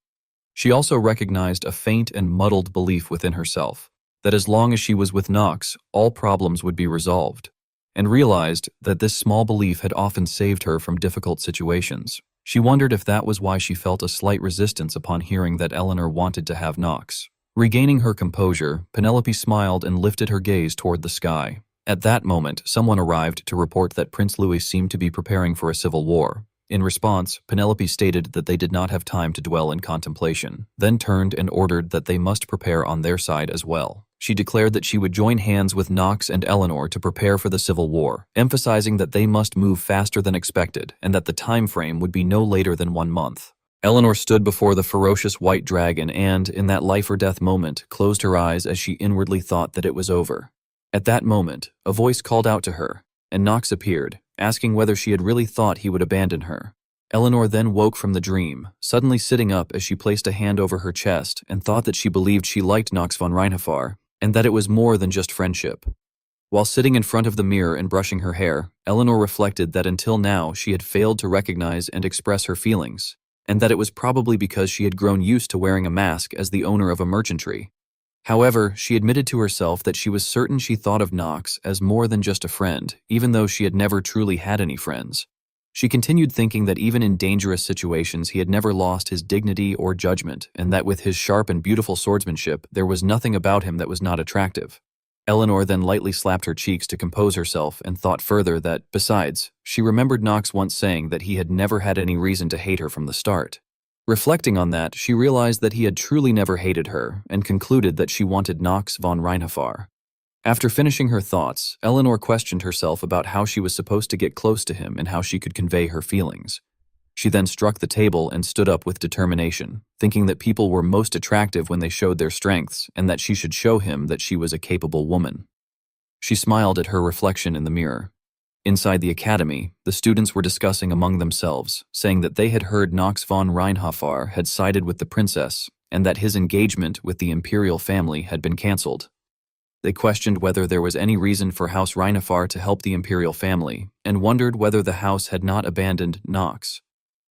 She also recognized a faint and muddled belief within herself, that as long as she was with Nox, all problems would be resolved, and realized that this small belief had often saved her from difficult situations. She wondered if that was why she felt a slight resistance upon hearing that Eleanor wanted to have Nox. Regaining her composure, Penelope smiled and lifted her gaze toward the sky. At that moment, someone arrived to report that Prince Louis seemed to be preparing for a civil war. In response, Penelope stated that they did not have time to dwell in contemplation, then turned and ordered that they must prepare on their side as well. She declared that she would join hands with Nox and Eleanor to prepare for the civil war, emphasizing that they must move faster than expected and that the time frame would be no later than 1 month. Eleanor stood before the ferocious white dragon and, in that life-or-death moment, closed her eyes as she inwardly thought that it was over. At that moment, a voice called out to her, and Nox appeared, asking whether she had really thought he would abandon her. Eleanor then woke from the dream, suddenly sitting up as she placed a hand over her chest and thought that she believed she liked Nox von Reinhofer, and that it was more than just friendship. While sitting in front of the mirror and brushing her hair, Eleanor reflected that until now she had failed to recognize and express her feelings, and that it was probably because she had grown used to wearing a mask as the owner of a mercenary. However, she admitted to herself that she was certain she thought of Nox as more than just a friend, even though she had never truly had any friends. She continued thinking that even in dangerous situations he had never lost his dignity or judgment, and that with his sharp and beautiful swordsmanship there was nothing about him that was not attractive. Eleanor then lightly slapped her cheeks to compose herself and thought further that, besides, she remembered Nox once saying that he had never had any reason to hate her from the start. Reflecting on that, she realized that he had truly never hated her and concluded that she wanted Nox von Reinhofer. After finishing her thoughts, Eleanor questioned herself about how she was supposed to get close to him and how she could convey her feelings. She then struck the table and stood up with determination, thinking that people were most attractive when they showed their strengths and that she should show him that she was a capable woman. She smiled at her reflection in the mirror. Inside the academy, the students were discussing among themselves, saying that they had heard Nox von Reinhofer had sided with the princess and that his engagement with the imperial family had been cancelled. They questioned whether there was any reason for House Reinhofer to help the imperial family and wondered whether the house had not abandoned Nox.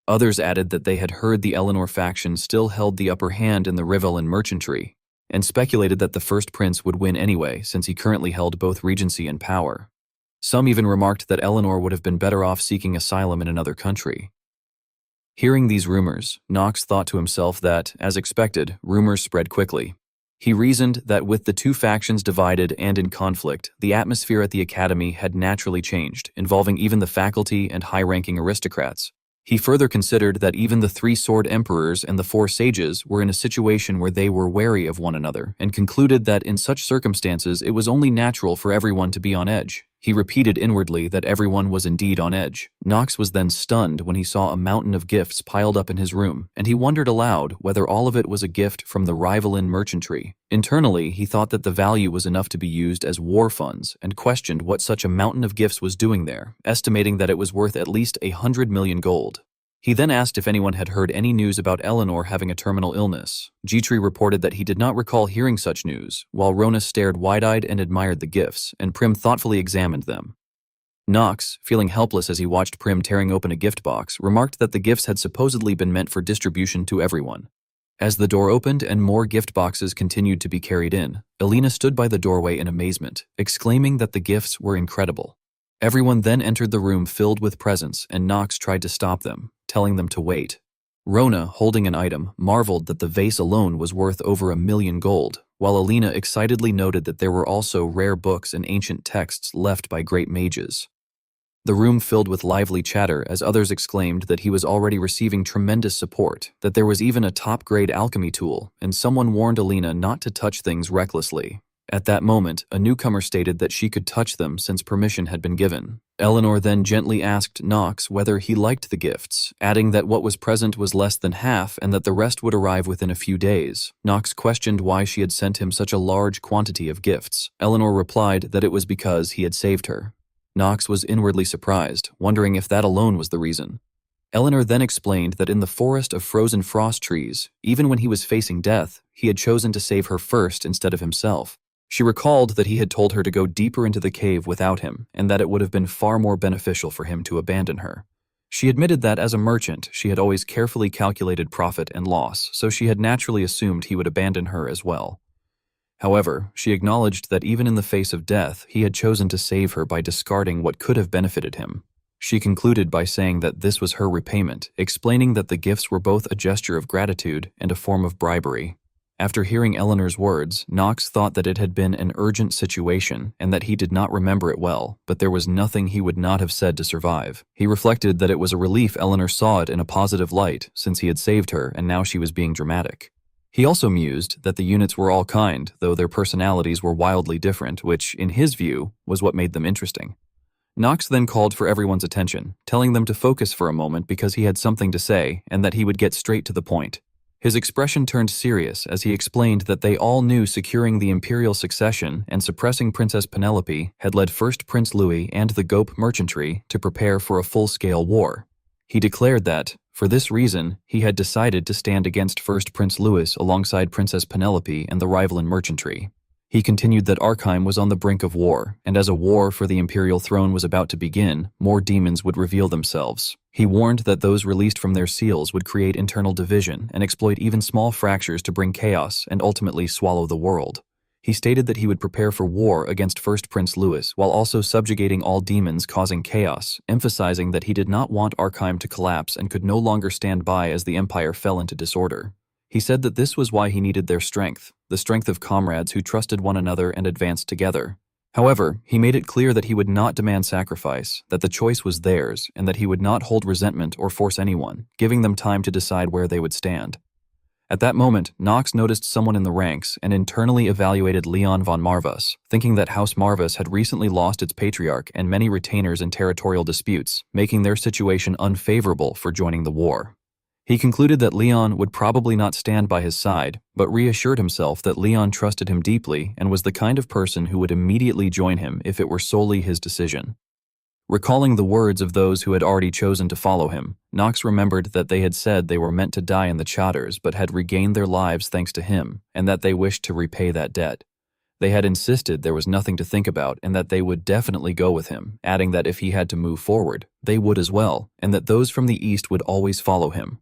Others added that they had heard the Eleanor faction still held the upper hand in the Rivelin merchantry and speculated that the first prince would win anyway since he currently held both regency and power. Some even remarked that Eleanor would have been better off seeking asylum in another country. Hearing these rumors, Nox thought to himself that, as expected, rumors spread quickly. He reasoned that with the two factions divided and in conflict, the atmosphere at the academy had naturally changed, involving even the faculty and high-ranking aristocrats. He further considered that even the three sword emperors and the four sages were in a situation where they were wary of one another, and concluded that in such circumstances it was only natural for everyone to be on edge. He repeated inwardly that everyone was indeed on edge. Nox was then stunned when he saw a mountain of gifts piled up in his room, and he wondered aloud whether all of it was a gift from the Rivelin merchantry. Internally, he thought that the value was enough to be used as war funds and questioned what such a mountain of gifts was doing there, estimating that it was worth at least 100 million gold. He then asked if anyone had heard any news about Eleanor having a terminal illness. Jitri reported that he did not recall hearing such news, while Rona stared wide-eyed and admired the gifts, and Prim thoughtfully examined them. Nox, feeling helpless as he watched Prim tearing open a gift box, remarked that the gifts had supposedly been meant for distribution to everyone. As the door opened and more gift boxes continued to be carried in, Elena stood by the doorway in amazement, exclaiming that the gifts were incredible. Everyone then entered the room filled with presents, and Nox tried to stop them, telling them to wait. Rona, holding an item, marveled that the vase alone was worth over 1 million gold, while Elena excitedly noted that there were also rare books and ancient texts left by great mages. The room filled with lively chatter as others exclaimed that he was already receiving tremendous support, that there was even a top-grade alchemy tool, and someone warned Elena not to touch things recklessly. At that moment, a newcomer stated that she could touch them since permission had been given. Eleanor then gently asked Nox whether he liked the gifts, adding that what was present was less than half and that the rest would arrive within a few days. Nox questioned why she had sent him such a large quantity of gifts. Eleanor replied that it was because he had saved her. Nox was inwardly surprised, wondering if that alone was the reason. Eleanor then explained that in the forest of frozen frost trees, even when he was facing death, he had chosen to save her first instead of himself. She recalled that he had told her to go deeper into the cave without him, and that it would have been far more beneficial for him to abandon her. She admitted that as a merchant, she had always carefully calculated profit and loss, so she had naturally assumed he would abandon her as well. However, she acknowledged that even in the face of death, he had chosen to save her by discarding what could have benefited him. She concluded by saying that this was her repayment, explaining that the gifts were both a gesture of gratitude and a form of bribery. After hearing Eleanor's words, Nox thought that it had been an urgent situation and that he did not remember it well, but there was nothing he would not have said to survive. He reflected that it was a relief Eleanor saw it in a positive light, since he had saved her and now she was being dramatic. He also mused that the units were all kind, though their personalities were wildly different, which, in his view, was what made them interesting. Nox then called for everyone's attention, telling them to focus for a moment because he had something to say and that he would get straight to the point. His expression turned serious as he explained that they all knew securing the imperial succession and suppressing Princess Penelope had led first Prince Louis and the Gope merchantry to prepare for a full-scale war. He declared that, for this reason, he had decided to stand against first Prince Louis alongside Princess Penelope and the Rivalan merchantry. He continued that Arkheim was on the brink of war, and as a war for the imperial throne was about to begin, more demons would reveal themselves. He warned that those released from their seals would create internal division and exploit even small fractures to bring chaos and ultimately swallow the world. He stated that he would prepare for war against first Prince Louis while also subjugating all demons causing chaos, emphasizing that he did not want Arkheim to collapse and could no longer stand by as the empire fell into disorder. He said that this was why he needed their strength, the strength of comrades who trusted one another and advanced together. However, he made it clear that he would not demand sacrifice, that the choice was theirs, and that he would not hold resentment or force anyone, giving them time to decide where they would stand. At that moment, Nox noticed someone in the ranks and internally evaluated Leon von Marvas, thinking that House Marvas had recently lost its patriarch and many retainers in territorial disputes, making their situation unfavorable for joining the war. He concluded that Leon would probably not stand by his side, but reassured himself that Leon trusted him deeply and was the kind of person who would immediately join him if it were solely his decision. Recalling the words of those who had already chosen to follow him, Nox remembered that they had said they were meant to die in the Chatters but had regained their lives thanks to him, and that they wished to repay that debt. They had insisted there was nothing to think about and that they would definitely go with him, adding that if he had to move forward, they would as well, and that those from the east would always follow him.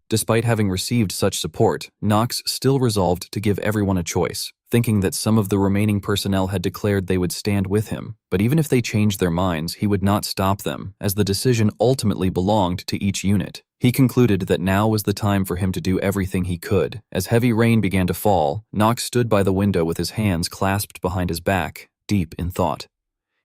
Despite having received such support, Nox still resolved to give everyone a choice, thinking that some of the remaining personnel had declared they would stand with him, but even if they changed their minds, he would not stop them, as the decision ultimately belonged to each unit. He concluded that now was the time for him to do everything he could. As heavy rain began to fall, Nox stood by the window with his hands clasped behind his back, deep in thought.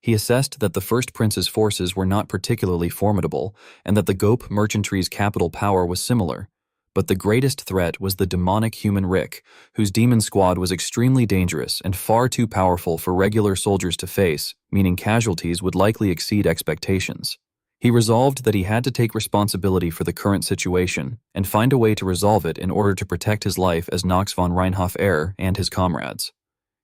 He assessed that the First Prince's forces were not particularly formidable, and that the Gope merchantry's capital power was similar. But the greatest threat was the demonic human Rick, whose demon squad was extremely dangerous and far too powerful for regular soldiers to face, meaning casualties would likely exceed expectations. He resolved that he had to take responsibility for the current situation and find a way to resolve it in order to protect his life as Nox von Reinhoff heir and his comrades.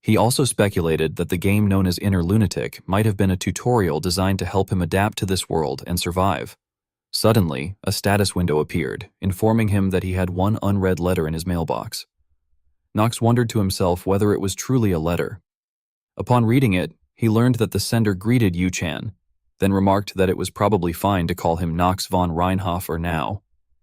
He also speculated that the game known as Lunatic might have been a tutorial designed to help him adapt to this world and survive. Suddenly, a status window appeared, informing him that he had one unread letter in his mailbox. Nox wondered to himself whether it was truly a letter. Upon reading it, he learned that the sender greeted Yu-chan, then remarked that it was probably fine to call him Nox von Reinhofer now,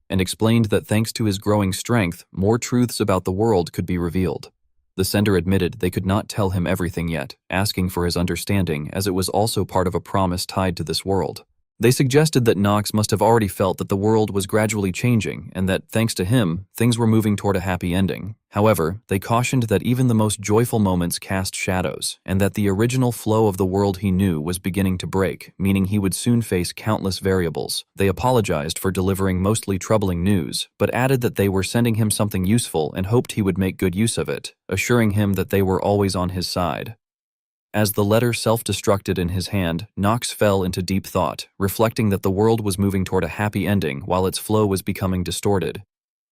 and explained that thanks to his growing strength, more truths about the world could be revealed. The sender admitted they could not tell him everything yet, asking for his understanding as it was also part of a promise tied to this world. They suggested that Nox must have already felt that the world was gradually changing and that, thanks to him, things were moving toward a happy ending. However, they cautioned that even the most joyful moments cast shadows, and that the original flow of the world he knew was beginning to break, meaning he would soon face countless variables. They apologized for delivering mostly troubling news, but added that they were sending him something useful and hoped he would make good use of it, assuring him that they were always on his side. As the letter self-destructed in his hand, Nox fell into deep thought, reflecting that the world was moving toward a happy ending while its flow was becoming distorted.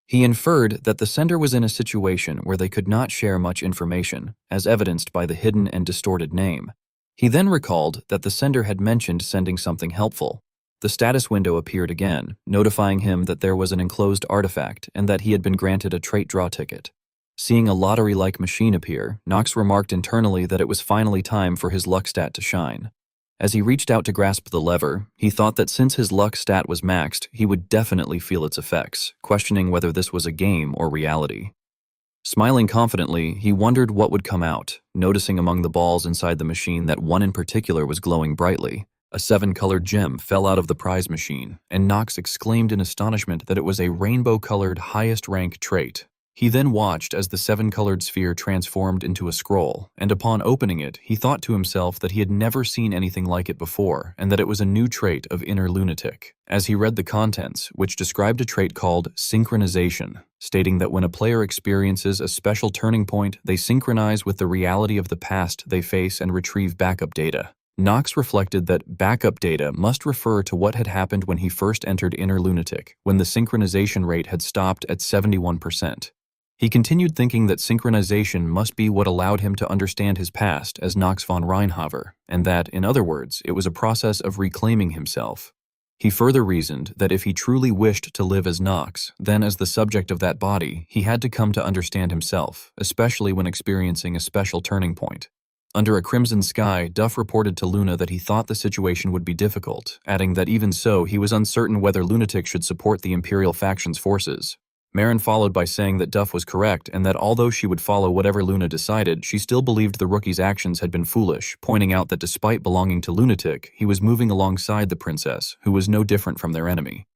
He inferred that the sender was in a situation where they could not share much information, as evidenced by the hidden and distorted name. He then recalled that the sender had mentioned sending something helpful. The status window appeared again, notifying him that there was an enclosed artifact and that he had been granted a trait draw ticket. Seeing a lottery-like machine appear, Nox remarked internally that it was finally time for his luck stat to shine. As he reached out to grasp the lever, he thought that since his luck stat was maxed, he would definitely feel its effects, questioning whether this was a game or reality. Smiling confidently, he wondered what would come out, noticing among the balls inside the machine that one in particular was glowing brightly. A 7-colored gem fell out of the prize machine, and Nox exclaimed in astonishment that it was a rainbow-colored highest-rank trait. He then watched as the 7-colored sphere transformed into a scroll, and upon opening it, he thought to himself that he had never seen anything like it before, and that it was a new trait of inner lunatic. As he read the contents, which described a trait called synchronization, stating that when a player experiences a special turning point, they synchronize with the reality of the past they face and retrieve backup data. Nox reflected that backup data must refer to what had happened when he first entered Inner Lunatic, when the synchronization rate had stopped at 71%. He continued thinking that synchronization must be what allowed him to understand his past as Nox von Reinhofer, and that, in other words, it was a process of reclaiming himself. He further reasoned that if he truly wished to live as Nox, then as the subject of that body, he had to come to understand himself, especially when experiencing a special turning point. Under a crimson sky, Duff reported to Luna that he thought the situation would be difficult, adding that even so, he was uncertain whether Lunatic should support the Imperial faction's forces. Marin followed by saying that Duff was correct and that although she would follow whatever Luna decided, she still believed the rookie's actions had been foolish, pointing out that despite belonging to Lunatic, he was moving alongside the princess, who was no different from their enemy.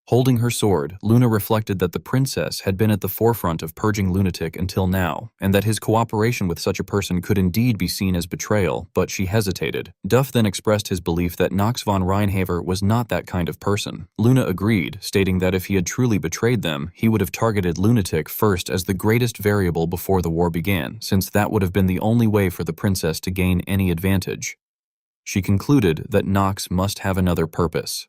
Holding her sword, Luna reflected that the princess had been at the forefront of purging Lunatic until now, and that his cooperation with such a person could indeed be seen as betrayal, but she hesitated. Duff then expressed his belief that Nox von Reinhaver was not that kind of person. Luna agreed, stating that if he had truly betrayed them, he would have targeted Lunatic first as the greatest variable before the war began, since that would have been the only way for the princess to gain any advantage. She concluded that Nox must have another purpose.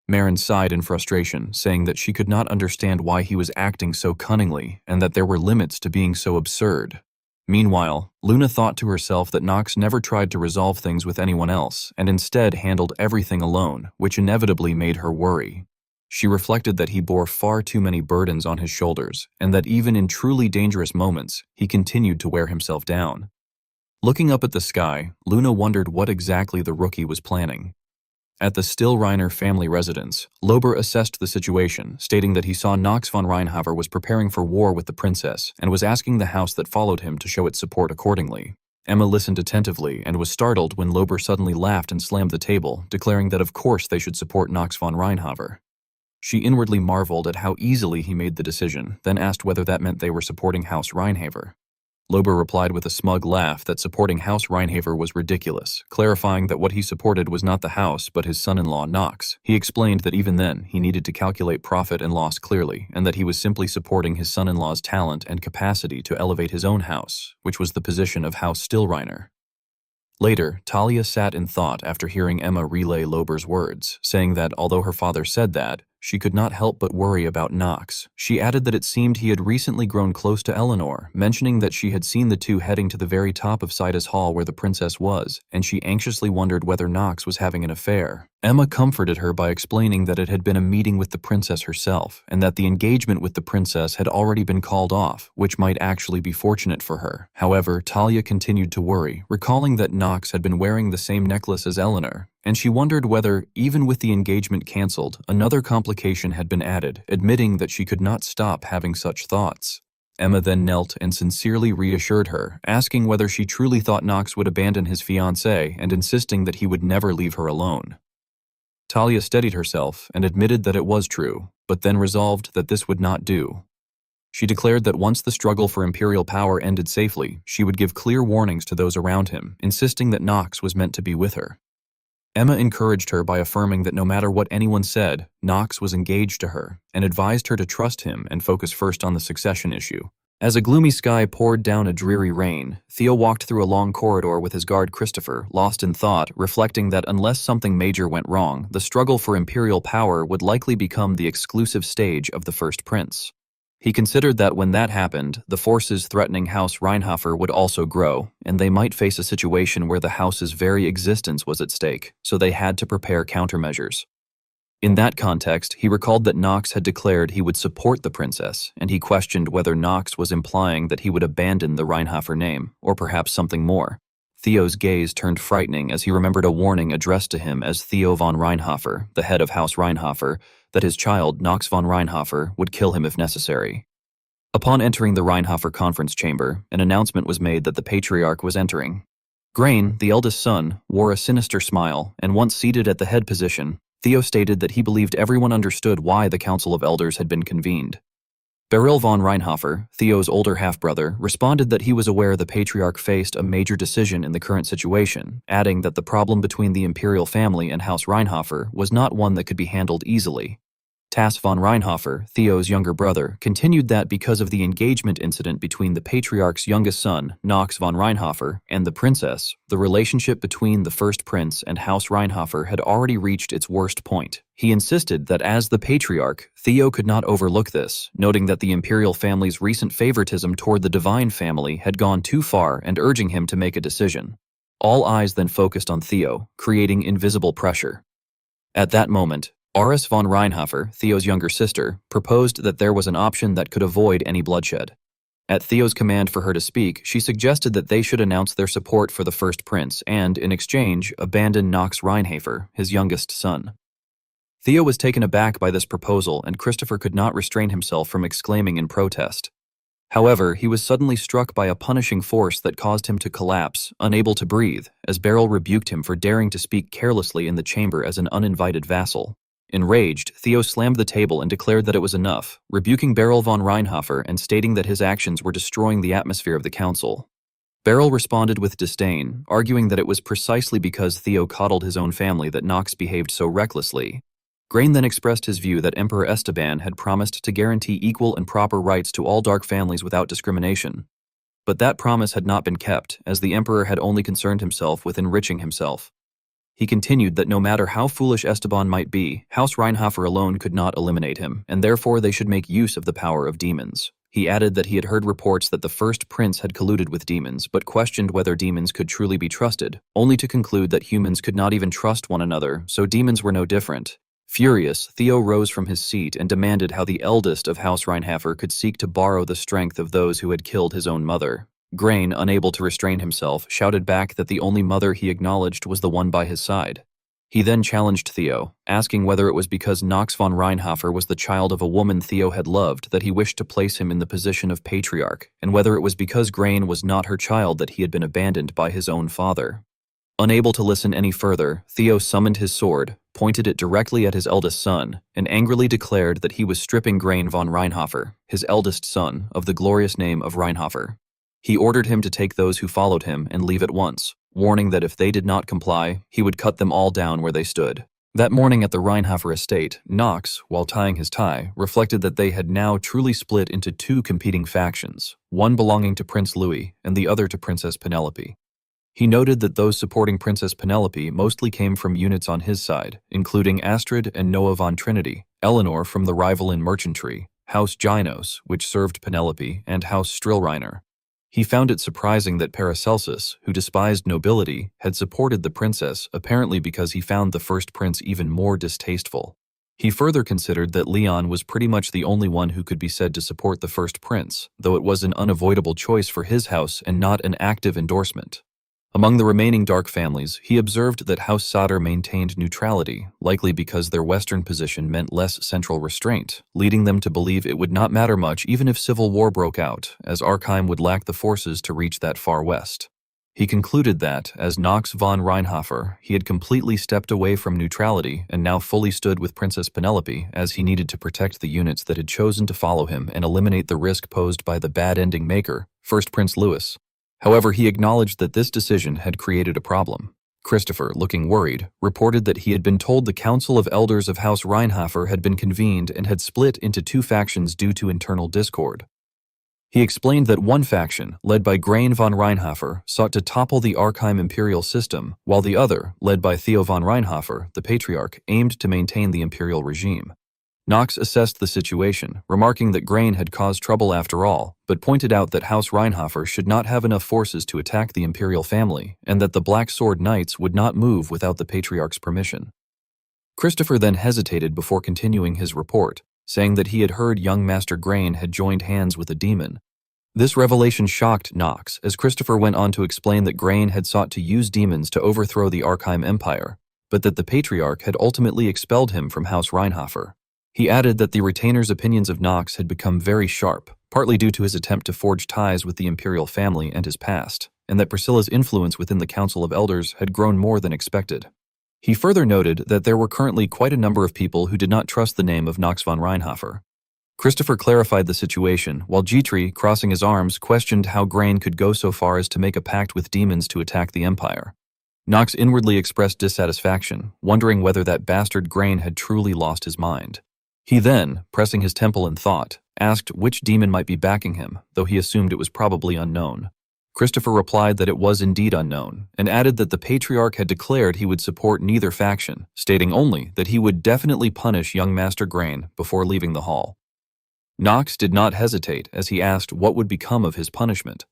Marin sighed in frustration, saying that she could not understand why he was acting so cunningly and that there were limits to being so absurd. Meanwhile, Luna thought to herself that Nox never tried to resolve things with anyone else and instead handled everything alone, which inevitably made her worry. She reflected that he bore far too many burdens on his shoulders and that even in truly dangerous moments, he continued to wear himself down. Looking up at the sky, Luna wondered what exactly the rookie was planning. At the Stillreiner family residence, Lober assessed the situation, stating that he saw Nox von Reinhaver was preparing for war with the princess and was asking the house that followed him to show its support accordingly. Emma listened attentively and was startled when Lober suddenly laughed and slammed the table, declaring that of course they should support Nox von Reinhaver. She inwardly marveled at how easily he made the decision, then asked whether that meant they were supporting House Reinhaver. Lober replied with a smug laugh that supporting House Reinhaver was ridiculous, clarifying that what he supported was not the house but his son-in-law Nox. He explained that even then, he needed to calculate profit and loss clearly, and that he was simply supporting his son-in-law's talent and capacity to elevate his own house, which was the position of House Stillreiner. Later, Talia sat in thought after hearing Emma relay Lober's words, saying that although her father said that, she could not help but worry about Nox. She added that it seemed he had recently grown close to Eleanor, mentioning that she had seen the two heading to the very top of Sida's hall where the princess was, and she anxiously wondered whether Nox was having an affair. Emma comforted her by explaining that it had been a meeting with the princess herself, and that the engagement with the princess had already been called off, which might actually be fortunate for her. However, Talia continued to worry, recalling that Nox had been wearing the same necklace as Eleanor, and she wondered whether, even with the engagement cancelled, another complication had been added, admitting that she could not stop having such thoughts. Emma then knelt and sincerely reassured her, asking whether she truly thought Nox would abandon his fiancée and insisting that he would never leave her alone. Talia steadied herself and admitted that it was true, but then resolved that this would not do. She declared that once the struggle for imperial power ended safely, she would give clear warnings to those around him, insisting that Nox was meant to be with her. Emma encouraged her by affirming that no matter what anyone said, Nox was engaged to her, and advised her to trust him and focus first on the succession issue. As a gloomy sky poured down a dreary rain, Theo walked through a long corridor with his guard Christopher, lost in thought, reflecting that unless something major went wrong, the struggle for imperial power would likely become the exclusive stage of the first prince. He considered that when that happened, the forces threatening House Reinhaver would also grow, and they might face a situation where the house's very existence was at stake, so they had to prepare countermeasures. In that context, he recalled that Nox had declared he would support the princess, and he questioned whether Nox was implying that he would abandon the Reinhaver name, or perhaps something more. Theo's gaze turned frightening as he remembered a warning addressed to him as Theo von Reinhaver, the head of House Reinhaver, that his child, Nox von Reinhaver, would kill him if necessary. Upon entering the Reinhaver conference chamber, an announcement was made that the patriarch was entering. Grain, the eldest son, wore a sinister smile, and once seated at the head position, Theo stated that he believed everyone understood why the Council of Elders had been convened. Beryl von Reinhaver, Theo's older half-brother, responded that he was aware the patriarch faced a major decision in the current situation, adding that the problem between the imperial family and House Reinhaver was not one that could be handled easily. Tass von Reinhaver, Theo's younger brother, continued that because of the engagement incident between the patriarch's youngest son, Nox von Reinhaver, and the princess, the relationship between the first prince and House Reinhaver had already reached its worst point. He insisted that as the patriarch, Theo could not overlook this, noting that the imperial family's recent favoritism toward the divine family had gone too far and urging him to make a decision. All eyes then focused on Theo, creating invisible pressure. At that moment, Aris von Reinhofer, Theo's younger sister, proposed that there was an option that could avoid any bloodshed. At Theo's command for her to speak, she suggested that they should announce their support for the first prince and, in exchange, abandon Knox Reinhofer, his youngest son. Theo was taken aback by this proposal, and Christopher could not restrain himself from exclaiming in protest. However, he was suddenly struck by a punishing force that caused him to collapse, unable to breathe, as Beryl rebuked him for daring to speak carelessly in the chamber as an uninvited vassal. Enraged, Theo slammed the table and declared that it was enough, rebuking Beryl von Reinhofer and stating that his actions were destroying the atmosphere of the council. Beryl responded with disdain, arguing that it was precisely because Theo coddled his own family that Knox behaved so recklessly. Grain then expressed his view that Emperor Esteban had promised to guarantee equal and proper rights to all dark families without discrimination. But that promise had not been kept, as the emperor had only concerned himself with enriching himself. He continued that no matter how foolish Esteban might be, House Reinhofer alone could not eliminate him, and therefore they should make use of the power of demons. He added that he had heard reports that the first prince had colluded with demons, but questioned whether demons could truly be trusted, only to conclude that humans could not even trust one another, so demons were no different. Furious, Theo rose from his seat and demanded how the eldest of House Reinhofer could seek to borrow the strength of those who had killed his own mother. Grain, unable to restrain himself, shouted back that the only mother he acknowledged was the one by his side. He then challenged Theo, asking whether it was because Knox von Reinhofer was the child of a woman Theo had loved that he wished to place him in the position of patriarch, and whether it was because Grain was not her child that he had been abandoned by his own father. Unable to listen any further, Theo summoned his sword, pointed it directly at his eldest son, and angrily declared that he was stripping Grain von Reinhofer, his eldest son, of the glorious name of Reinhofer. He ordered him to take those who followed him and leave at once, warning that if they did not comply, he would cut them all down where they stood. That morning at the Reinhofer estate, Knox, while tying his tie, reflected that they had now truly split into two competing factions, one belonging to Prince Louis and the other to Princess Penelope. He noted that those supporting Princess Penelope mostly came from units on his side, including Astrid and Noah von Trinity, Eleanor from the rival in merchantry, House Gynos, which served Penelope, and House Strillreiner. He found it surprising that Paracelsus, who despised nobility, had supported the princess, apparently because he found the first prince even more distasteful. He further considered that Leon was pretty much the only one who could be said to support the first prince, though it was an unavoidable choice for his house and not an active endorsement. Among the remaining dark families, he observed that House Sader maintained neutrality, likely because their western position meant less central restraint, leading them to believe it would not matter much even if civil war broke out, as Arkheim would lack the forces to reach that far west. He concluded that, as Knox von Reinhofer, he had completely stepped away from neutrality and now fully stood with Princess Penelope, as he needed to protect the units that had chosen to follow him and eliminate the risk posed by the bad-ending maker, First Prince Louis. However, he acknowledged that this decision had created a problem. Christopher, looking worried, reported that he had been told the Council of Elders of House Reinhofer had been convened and had split into two factions due to internal discord. He explained that one faction, led by Grain von Reinhofer, sought to topple the Arkheim imperial system, while the other, led by Theo von Reinhofer, the Patriarch, aimed to maintain the imperial regime. Knox assessed the situation, remarking that Grain had caused trouble after all, but pointed out that House Reinhofer should not have enough forces to attack the imperial family, and that the Black Sword Knights would not move without the Patriarch's permission. Christopher then hesitated before continuing his report, saying that he had heard young Master Grain had joined hands with a demon. This revelation shocked Knox, as Christopher went on to explain that Grain had sought to use demons to overthrow the Arkheim Empire, but that the Patriarch had ultimately expelled him from House Reinhofer. He added that the retainer's opinions of Knox had become very sharp, partly due to his attempt to forge ties with the imperial family and his past, and that Priscilla's influence within the Council of Elders had grown more than expected. He further noted that there were currently quite a number of people who did not trust the name of Knox von Reinhofer. Christopher clarified the situation, while Gitri, crossing his arms, questioned how Grain could go so far as to make a pact with demons to attack the Empire. Knox inwardly expressed dissatisfaction, wondering whether that bastard Grain had truly lost his mind. He then, pressing his temple in thought, asked which demon might be backing him, though he assumed it was probably unknown. Christopher replied that it was indeed unknown, and added that the Patriarch had declared he would support neither faction, stating only that he would definitely punish young Master Grain before leaving the hall. Knox did not hesitate as he asked what would become of his punishment.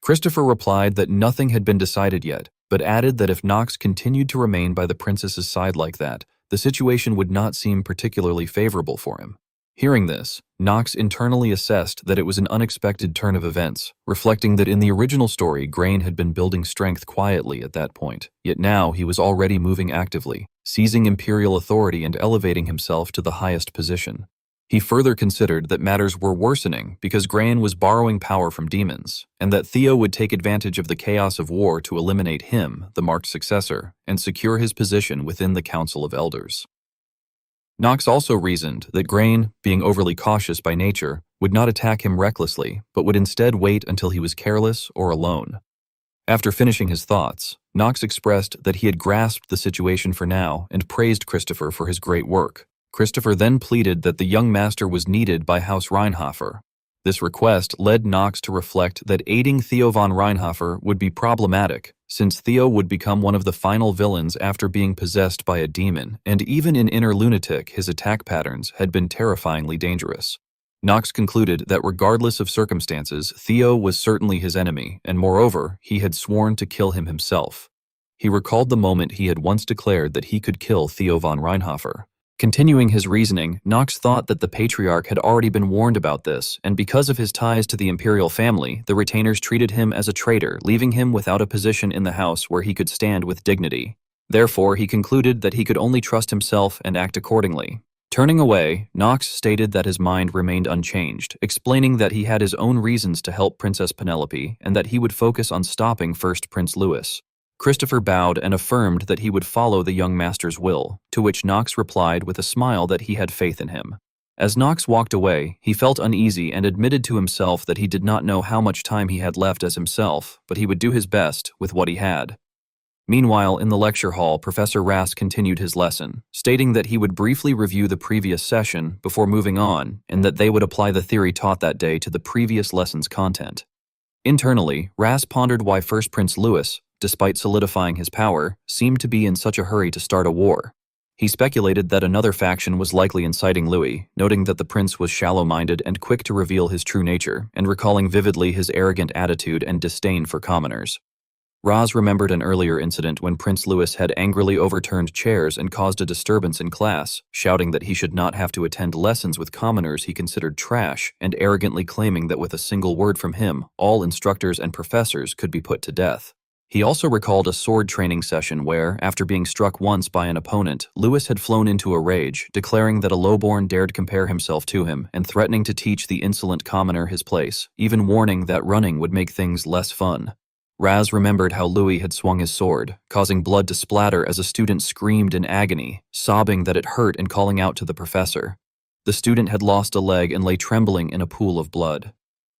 Christopher replied that nothing had been decided yet, but added that if Knox continued to remain by the princess's side like that, the situation would not seem particularly favorable for him. Hearing this, Knox internally assessed that it was an unexpected turn of events, reflecting that in the original story, Grain had been building strength quietly at that point, yet now he was already moving actively, seizing imperial authority and elevating himself to the highest position. He further considered that matters were worsening because Grain was borrowing power from demons, and that Theo would take advantage of the chaos of war to eliminate him, the marked successor, and secure his position within the Council of Elders. Knox also reasoned that Grain, being overly cautious by nature, would not attack him recklessly, but would instead wait until he was careless or alone. After finishing his thoughts, Knox expressed that he had grasped the situation for now and praised Christopher for his great work. Christopher then pleaded that the young master was needed by House Reinhofer. This request led Knox to reflect that aiding Theo von Reinhofer would be problematic, since Theo would become one of the final villains after being possessed by a demon, and even in Inner Lunatic, his attack patterns had been terrifyingly dangerous. Knox concluded that regardless of circumstances, Theo was certainly his enemy, and moreover, he had sworn to kill him himself. He recalled the moment he had once declared that he could kill Theo von Reinhofer. Continuing his reasoning, Knox thought that the Patriarch had already been warned about this, and because of his ties to the imperial family, the retainers treated him as a traitor, leaving him without a position in the house where he could stand with dignity. Therefore, he concluded that he could only trust himself and act accordingly. Turning away, Knox stated that his mind remained unchanged, explaining that he had his own reasons to help Princess Penelope and that he would focus on stopping first Prince Louis. Christopher bowed and affirmed that he would follow the young master's will, to which Knox replied with a smile that he had faith in him. As Knox walked away, he felt uneasy and admitted to himself that he did not know how much time he had left as himself, but he would do his best with what he had. Meanwhile, in the lecture hall, Professor Ras continued his lesson, stating that he would briefly review the previous session before moving on, and that they would apply the theory taught that day to the previous lesson's content. Internally, Ras pondered why first Prince Louis, despite solidifying his power, seemed to be in such a hurry to start a war. He speculated that another faction was likely inciting Louis, noting that the prince was shallow-minded and quick to reveal his true nature, and recalling vividly his arrogant attitude and disdain for commoners. Raz remembered an earlier incident when Prince Louis had angrily overturned chairs and caused a disturbance in class, shouting that he should not have to attend lessons with commoners he considered trash, and arrogantly claiming that with a single word from him, all instructors and professors could be put to death. He also recalled a sword training session where, after being struck once by an opponent, Louis had flown into a rage, declaring that a lowborn dared compare himself to him and threatening to teach the insolent commoner his place, even warning that running would make things less fun. Raz remembered how Louis had swung his sword, causing blood to splatter as a student screamed in agony, sobbing that it hurt and calling out to the professor. The student had lost a leg and lay trembling in a pool of blood.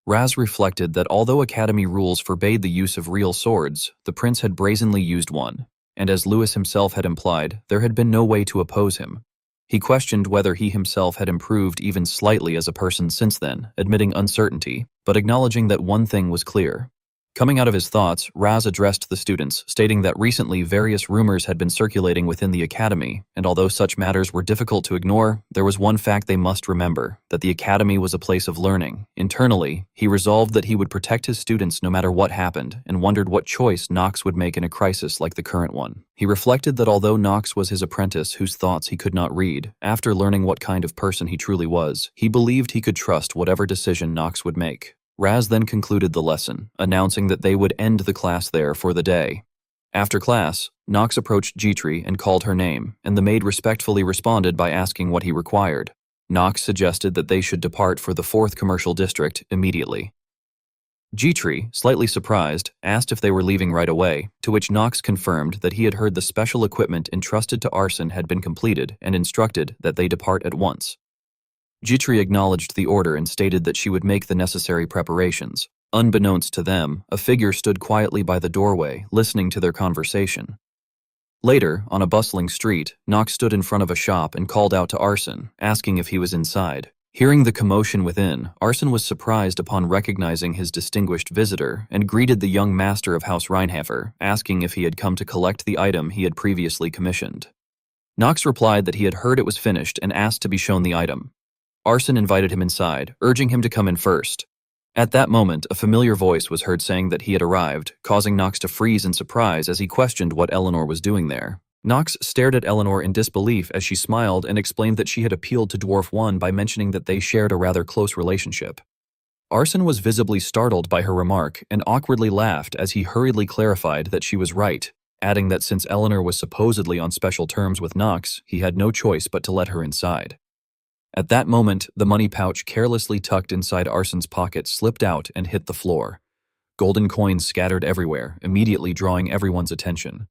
Raz reflected that although Academy rules forbade the use of real swords, the prince had brazenly used one, and as Louis himself had implied, there had been no way to oppose him. He questioned whether he himself had improved even slightly as a person since then, admitting uncertainty, but acknowledging that one thing was clear. Coming out of his thoughts, Raz addressed the students, stating that recently various rumors had been circulating within the academy, and although such matters were difficult to ignore, there was one fact they must remember, that the academy was a place of learning. Internally, he resolved that he would protect his students no matter what happened, and wondered what choice Knox would make in a crisis like the current one. He reflected that although Knox was his apprentice whose thoughts he could not read, after learning what kind of person he truly was, he believed he could trust whatever decision Knox would make. Raz then concluded the lesson, announcing that they would end the class there for the day. After class, Knox approached Jitri and called her name, and the maid respectfully responded by asking what he required. Knox suggested that they should depart for the 4th Commercial District immediately. Jitri, slightly surprised, asked if they were leaving right away, to which Knox confirmed that he had heard the special equipment entrusted to Arson had been completed and instructed that they depart at once. Jitri acknowledged the order and stated that she would make the necessary preparations. Unbeknownst to them, a figure stood quietly by the doorway, listening to their conversation. Later, on a bustling street, Knox stood in front of a shop and called out to Arson, asking if he was inside. Hearing the commotion within, Arson was surprised upon recognizing his distinguished visitor and greeted the young master of House Reinhofer, asking if he had come to collect the item he had previously commissioned. Knox replied that he had heard it was finished and asked to be shown the item. Arson invited him inside, urging him to come in first. At that moment, a familiar voice was heard saying that he had arrived, causing Knox to freeze in surprise as he questioned what Eleanor was doing there. Nox stared at Eleanor in disbelief as she smiled and explained that she had appealed to Dwarf 1 by mentioning that they shared a rather close relationship. Arson was visibly startled by her remark and awkwardly laughed as he hurriedly clarified that she was right, adding that since Eleanor was supposedly on special terms with Nox, he had no choice but to let her inside. At that moment, the money pouch carelessly tucked inside Arson's pocket slipped out and hit the floor. Golden coins scattered everywhere, immediately drawing everyone's attention.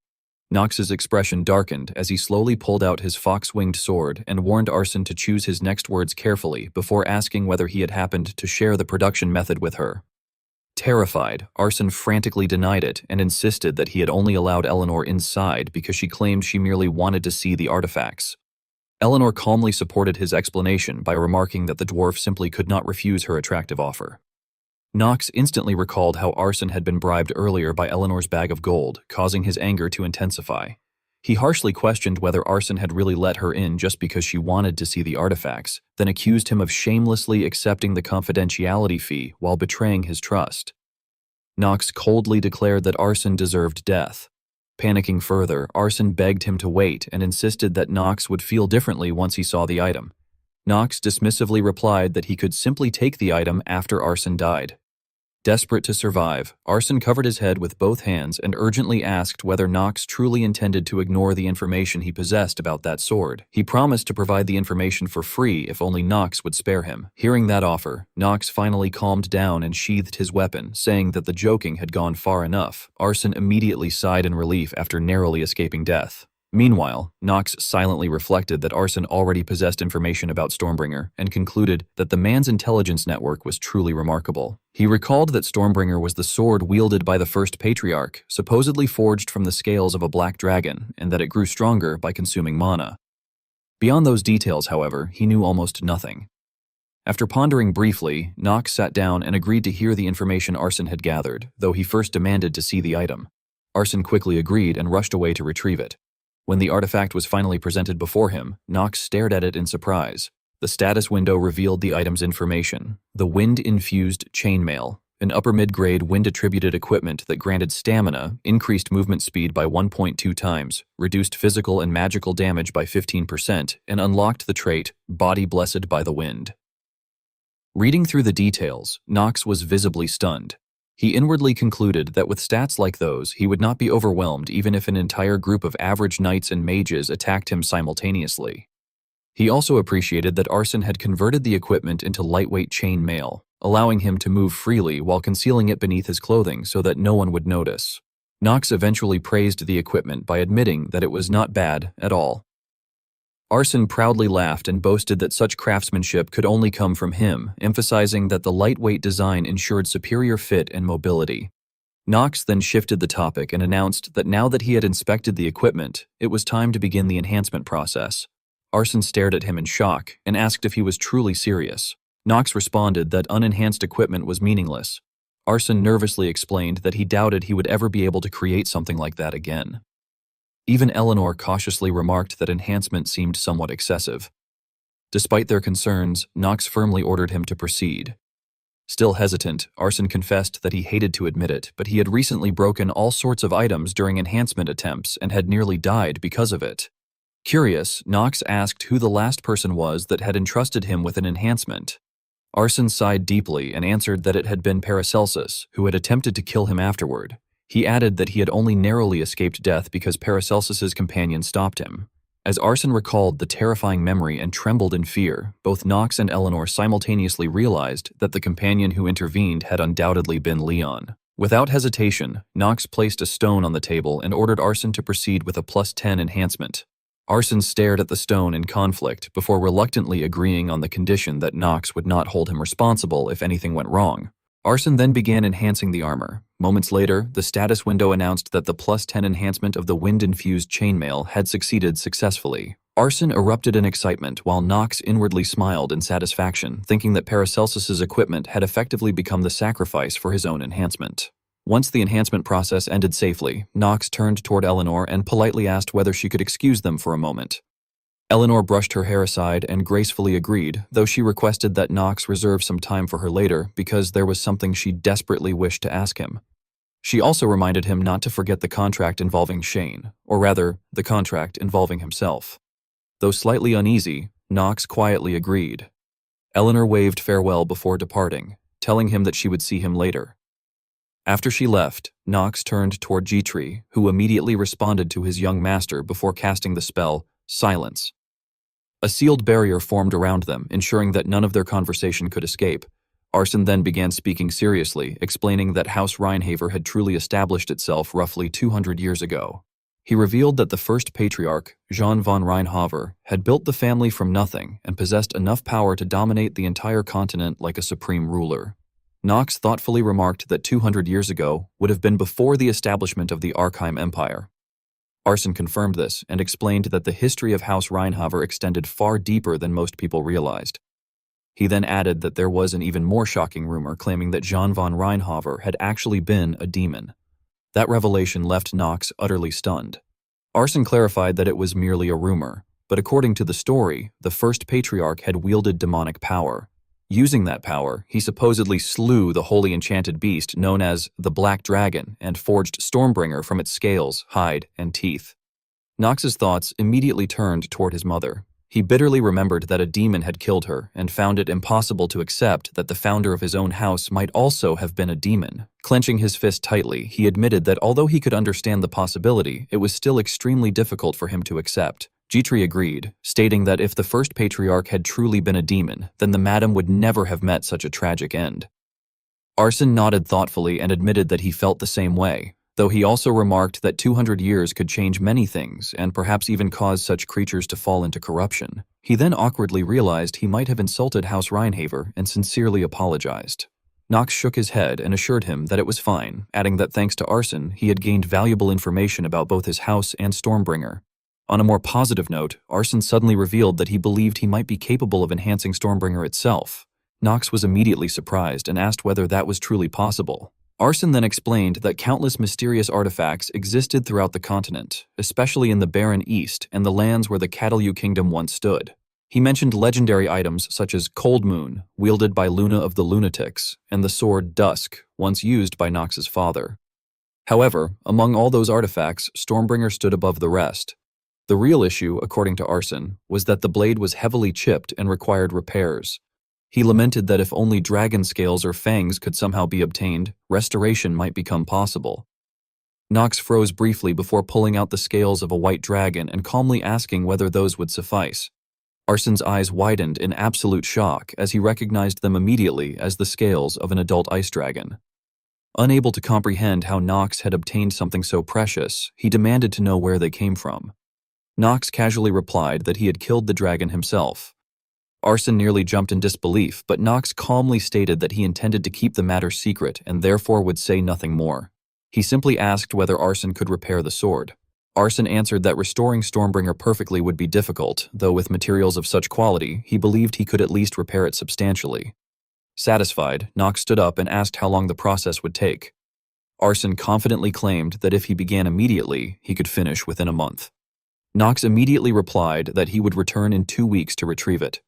Nox's expression darkened as he slowly pulled out his fox-winged sword and warned Arson to choose his next words carefully before asking whether he had happened to share the production method with her. Terrified, Arson frantically denied it and insisted that he had only allowed Eleanor inside because she claimed she merely wanted to see the artifacts. Eleanor calmly supported his explanation by remarking that the dwarf simply could not refuse her attractive offer. Nox instantly recalled how Arson had been bribed earlier by Eleanor's bag of gold, causing his anger to intensify. He harshly questioned whether Arson had really let her in just because she wanted to see the artifacts, then accused him of shamelessly accepting the confidentiality fee while betraying his trust. Nox coldly declared that Arson deserved death. Panicking further, Arson begged him to wait and insisted that Nox would feel differently once he saw the item. Nox dismissively replied that he could simply take the item after Arson died. Desperate to survive, Arson covered his head with both hands and urgently asked whether Nox truly intended to ignore the information he possessed about that sword. He promised to provide the information for free if only Nox would spare him. Hearing that offer, Nox finally calmed down and sheathed his weapon, saying that the joking had gone far enough. Arson immediately sighed in relief after narrowly escaping death. Meanwhile, Nox silently reflected that Arson already possessed information about Stormbringer and concluded that the man's intelligence network was truly remarkable. He recalled that Stormbringer was the sword wielded by the first patriarch, supposedly forged from the scales of a black dragon, and that it grew stronger by consuming mana. Beyond those details, however, he knew almost nothing. After pondering briefly, Nox sat down and agreed to hear the information Arson had gathered, though he first demanded to see the item. Arson quickly agreed and rushed away to retrieve it. When the artifact was finally presented before him, Nox stared at it in surprise. The status window revealed the item's information: the wind-infused chainmail, an upper mid-grade wind-attributed equipment that granted stamina, increased movement speed by 1.2 times, reduced physical and magical damage by 15%, and unlocked the trait, Body Blessed by the Wind. Reading through the details, Nox was visibly stunned. He inwardly concluded that with stats like those, he would not be overwhelmed even if an entire group of average knights and mages attacked him simultaneously. He also appreciated that Arson had converted the equipment into lightweight chain mail, allowing him to move freely while concealing it beneath his clothing so that no one would notice. Nox eventually praised the equipment by admitting that it was not bad at all. Arson proudly laughed and boasted that such craftsmanship could only come from him, emphasizing that the lightweight design ensured superior fit and mobility. Nox then shifted the topic and announced that now that he had inspected the equipment, it was time to begin the enhancement process. Arson stared at him in shock and asked if he was truly serious. Nox responded that unenhanced equipment was meaningless. Arson nervously explained that he doubted he would ever be able to create something like that again. Even Eleanor cautiously remarked that enhancement seemed somewhat excessive. Despite their concerns, Nox firmly ordered him to proceed. Still hesitant, Arson confessed that he hated to admit it, but he had recently broken all sorts of items during enhancement attempts and had nearly died because of it. Curious, Nox asked who the last person was that had entrusted him with an enhancement. Arson sighed deeply and answered that it had been Paracelsus, who had attempted to kill him afterward. He added that he had only narrowly escaped death because Paracelsus's companion stopped him. As Arson recalled the terrifying memory and trembled in fear, both Nox and Eleanor simultaneously realized that the companion who intervened had undoubtedly been Leon. Without hesitation, Nox placed a stone on the table and ordered Arson to proceed with a +10 enhancement. Arson stared at the stone in conflict before reluctantly agreeing on the condition that Nox would not hold him responsible if anything went wrong. Arson then began enhancing the armor. Moments later, the status window announced that the +10 enhancement of the wind-infused chainmail had succeeded successfully. Arson erupted in excitement while Nox inwardly smiled in satisfaction, thinking that Paracelsus's equipment had effectively become the sacrifice for his own enhancement. Once the enhancement process ended safely, Nox turned toward Eleanor and politely asked whether she could excuse them for a moment. Eleanor brushed her hair aside and gracefully agreed, though she requested that Nox reserve some time for her later because there was something she desperately wished to ask him. She also reminded him not to forget the contract involving Shane, or rather, the contract involving himself. Though slightly uneasy, Knox quietly agreed. Eleanor waved farewell before departing, telling him that she would see him later. After she left, Knox turned toward G-Tree, who immediately responded to his young master before casting the spell, Silence. A sealed barrier formed around them, ensuring that none of their conversation could escape. Arson then began speaking seriously, explaining that House Reinhaver had truly established itself roughly 200 years ago. He revealed that the first patriarch, Jean von Reinhaver, had built the family from nothing and possessed enough power to dominate the entire continent like a supreme ruler. Knox thoughtfully remarked that 200 years ago would have been before the establishment of the Arkheim Empire. Arson confirmed this and explained that the history of House Reinhaver extended far deeper than most people realized. He then added that there was an even more shocking rumor claiming that Jean von Reinhaver had actually been a demon. That revelation left Knox utterly stunned. Arson clarified that it was merely a rumor, but according to the story, the first patriarch had wielded demonic power. Using that power, he supposedly slew the holy enchanted beast known as the Black Dragon and forged Stormbringer from its scales, hide, and teeth. Knox's thoughts immediately turned toward his mother. He bitterly remembered that a demon had killed her and found it impossible to accept that the founder of his own house might also have been a demon. Clenching his fist tightly, he admitted that although he could understand the possibility, it was still extremely difficult for him to accept. G-Tree agreed, stating that if the first patriarch had truly been a demon, then the madam would never have met such a tragic end. Arson nodded thoughtfully and admitted that he felt the same way, though he also remarked that 200 years could change many things and perhaps even cause such creatures to fall into corruption. He then awkwardly realized he might have insulted House Reinhaver and sincerely apologized. Knox shook his head and assured him that it was fine, adding that thanks to Arson, he had gained valuable information about both his house and Stormbringer. On a more positive note, Arson suddenly revealed that he believed he might be capable of enhancing Stormbringer itself. Knox was immediately surprised and asked whether that was truly possible. Arson then explained that countless mysterious artifacts existed throughout the continent, especially in the barren east and the lands where the Catalu Kingdom once stood. He mentioned legendary items such as Cold Moon, wielded by Luna of the Lunatics, and the sword Dusk, once used by Knox's father. However, among all those artifacts, Stormbringer stood above the rest. The real issue, according to Arson, was that the blade was heavily chipped and required repairs. He lamented that if only dragon scales or fangs could somehow be obtained, restoration might become possible. Knox froze briefly before pulling out the scales of a white dragon and calmly asking whether those would suffice. Arson's eyes widened in absolute shock as he recognized them immediately as the scales of an adult ice dragon. Unable to comprehend how Knox had obtained something so precious, he demanded to know where they came from. Knox casually replied that he had killed the dragon himself. Arson nearly jumped in disbelief, but Knox calmly stated that he intended to keep the matter secret and therefore would say nothing more. He simply asked whether Arson could repair the sword. Arson answered that restoring Stormbringer perfectly would be difficult, though with materials of such quality, he believed he could at least repair it substantially. Satisfied, Knox stood up and asked how long the process would take. Arson confidently claimed that if he began immediately, he could finish within a month. Knox immediately replied that he would return in 2 weeks to retrieve it.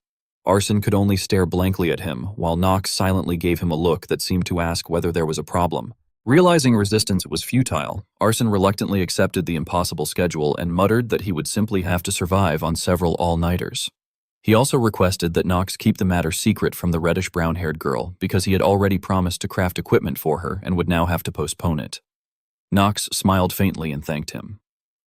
Arson could only stare blankly at him, while Knox silently gave him a look that seemed to ask whether there was a problem. Realizing resistance was futile, Arson reluctantly accepted the impossible schedule and muttered that he would simply have to survive on several all-nighters. He also requested that Knox keep the matter secret from the reddish-brown-haired girl because he had already promised to craft equipment for her and would now have to postpone it. Knox smiled faintly and thanked him.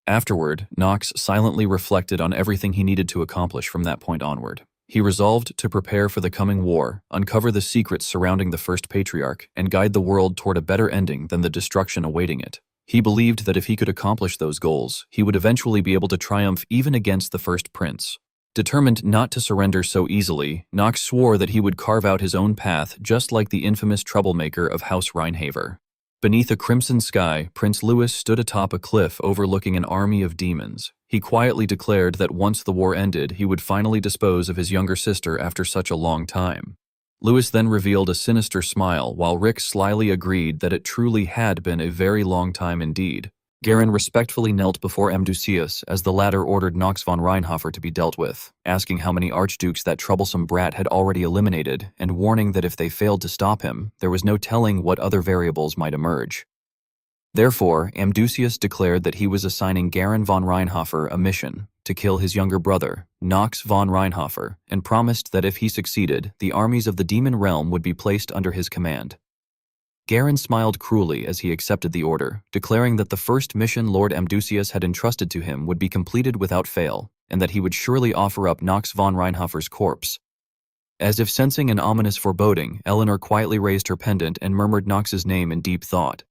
Afterward, Knox silently reflected on everything he needed to accomplish from that point onward. He resolved to prepare for the coming war, uncover the secrets surrounding the first patriarch, and guide the world toward a better ending than the destruction awaiting it. He believed that if he could accomplish those goals, he would eventually be able to triumph even against the first prince. Determined not to surrender so easily, Knox swore that he would carve out his own path just like the infamous troublemaker of House Reinhaver. Beneath a crimson sky, Prince Louis stood atop a cliff overlooking an army of demons. He quietly declared that once the war ended, he would finally dispose of his younger sister after such a long time. Louis then revealed a sinister smile, while Rick slyly agreed that it truly had been a very long time indeed. Garen respectfully knelt before Amdusius as the latter ordered Knox von Reinhofer to be dealt with, asking how many archdukes that troublesome brat had already eliminated, and warning that if they failed to stop him, there was no telling what other variables might emerge. Therefore, Amdusius declared that he was assigning Garen von Reinhofer a mission to kill his younger brother, Nox von Reinhofer, and promised that if he succeeded, the armies of the demon realm would be placed under his command. Garen smiled cruelly as he accepted the order, declaring that the first mission Lord Amdusius had entrusted to him would be completed without fail, and that he would surely offer up Nox von Reinhofer's corpse. As if sensing an ominous foreboding, Eleanor quietly raised her pendant and murmured Nox's name in deep thought.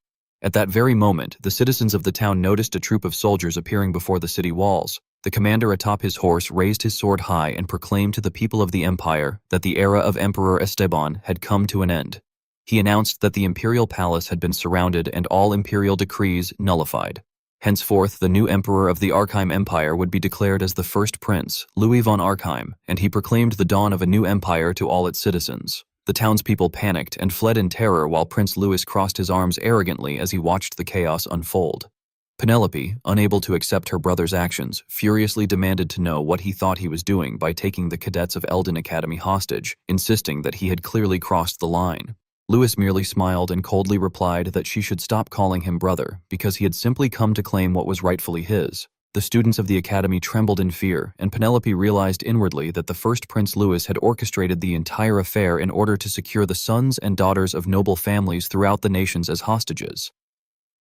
At that very moment, the citizens of the town noticed a troop of soldiers appearing before the city walls. The commander atop his horse raised his sword high and proclaimed to the people of the empire that the era of Emperor Esteban had come to an end. He announced that the imperial palace had been surrounded and all imperial decrees nullified. Henceforth, the new emperor of the Archheim Empire would be declared as the first prince, Louis von Archheim, and he proclaimed the dawn of a new empire to all its citizens. The townspeople panicked and fled in terror while Prince Louis crossed his arms arrogantly as he watched the chaos unfold. Penelope, unable to accept her brother's actions, furiously demanded to know what he thought he was doing by taking the cadets of Eldon Academy hostage, insisting that he had clearly crossed the line. Louis merely smiled and coldly replied that she should stop calling him brother because he had simply come to claim what was rightfully his. The students of the academy trembled in fear, and Penelope realized inwardly that the first Prince Louis had orchestrated the entire affair in order to secure the sons and daughters of noble families throughout the nations as hostages.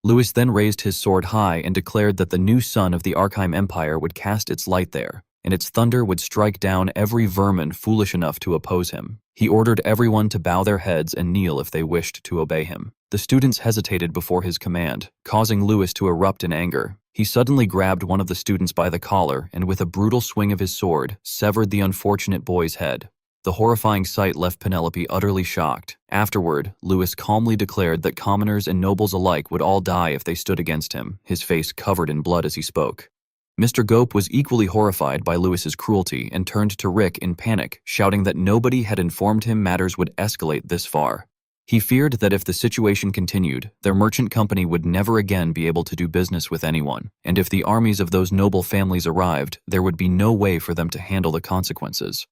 Louis then raised his sword high and declared that the new sun of the Archheim Empire would cast its light there, and its thunder would strike down every vermin foolish enough to oppose him. He ordered everyone to bow their heads and kneel if they wished to obey him. The students hesitated before his command, causing Louis to erupt in anger. He suddenly grabbed one of the students by the collar and with a brutal swing of his sword, severed the unfortunate boy's head. The horrifying sight left Penelope utterly shocked. Afterward, Louis calmly declared that commoners and nobles alike would all die if they stood against him, his face covered in blood as he spoke. Mr. Gope was equally horrified by Louis's cruelty and turned to Rick in panic, shouting that nobody had informed him matters would escalate this far. He feared that if the situation continued, their merchant company would never again be able to do business with anyone, and if the armies of those noble families arrived, there would be no way for them to handle the consequences.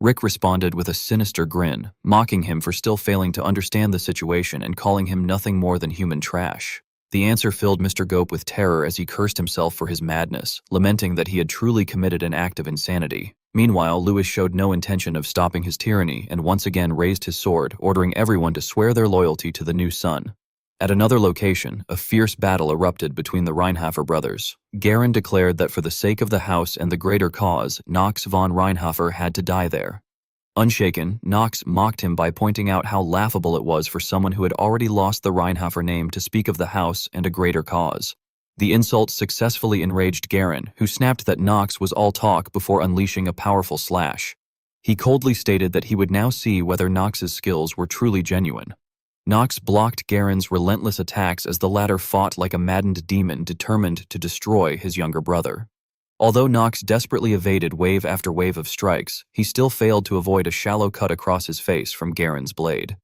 Rick responded with a sinister grin, mocking him for still failing to understand the situation and calling him nothing more than human trash. The answer filled Mr. Gope with terror as he cursed himself for his madness, lamenting that he had truly committed an act of insanity. Meanwhile, Louis showed no intention of stopping his tyranny and once again raised his sword, ordering everyone to swear their loyalty to the new sun. At another location, a fierce battle erupted between the Reinhofer brothers. Garen declared that for the sake of the house and the greater cause, Nox von Reinhofer had to die there. Unshaken, Nox mocked him by pointing out how laughable it was for someone who had already lost the Reinhofer name to speak of the house and a greater cause. The insult successfully enraged Garen, who snapped that Nox was all talk before unleashing a powerful slash. He coldly stated that he would now see whether Nox's skills were truly genuine. Nox blocked Garen's relentless attacks as the latter fought like a maddened demon determined to destroy his younger brother. Although Nox desperately evaded wave after wave of strikes, he still failed to avoid a shallow cut across his face from Garen's blade.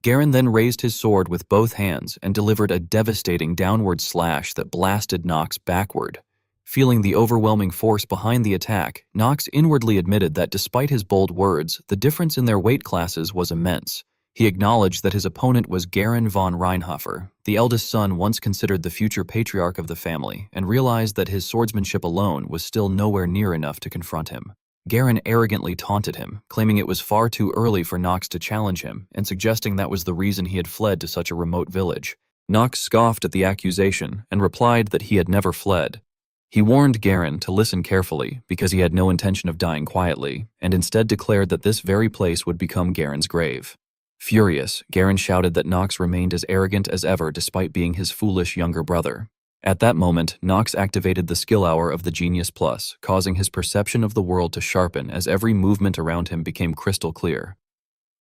Garen then raised his sword with both hands and delivered a devastating downward slash that blasted Nox backward. Feeling the overwhelming force behind the attack, Nox inwardly admitted that despite his bold words, the difference in their weight classes was immense. He acknowledged that his opponent was Garen von Reinhofer, the eldest son once considered the future patriarch of the family, and realized that his swordsmanship alone was still nowhere near enough to confront him. Garen arrogantly taunted him, claiming it was far too early for Nox to challenge him, and suggesting that was the reason he had fled to such a remote village. Nox scoffed at the accusation and replied that he had never fled. He warned Garen to listen carefully because he had no intention of dying quietly, and instead declared that this very place would become Garen's grave. Furious, Garen shouted that Nox remained as arrogant as ever despite being his foolish younger brother. At that moment, Nox activated the skill hour of the Genius Plus, causing his perception of the world to sharpen as every movement around him became crystal clear.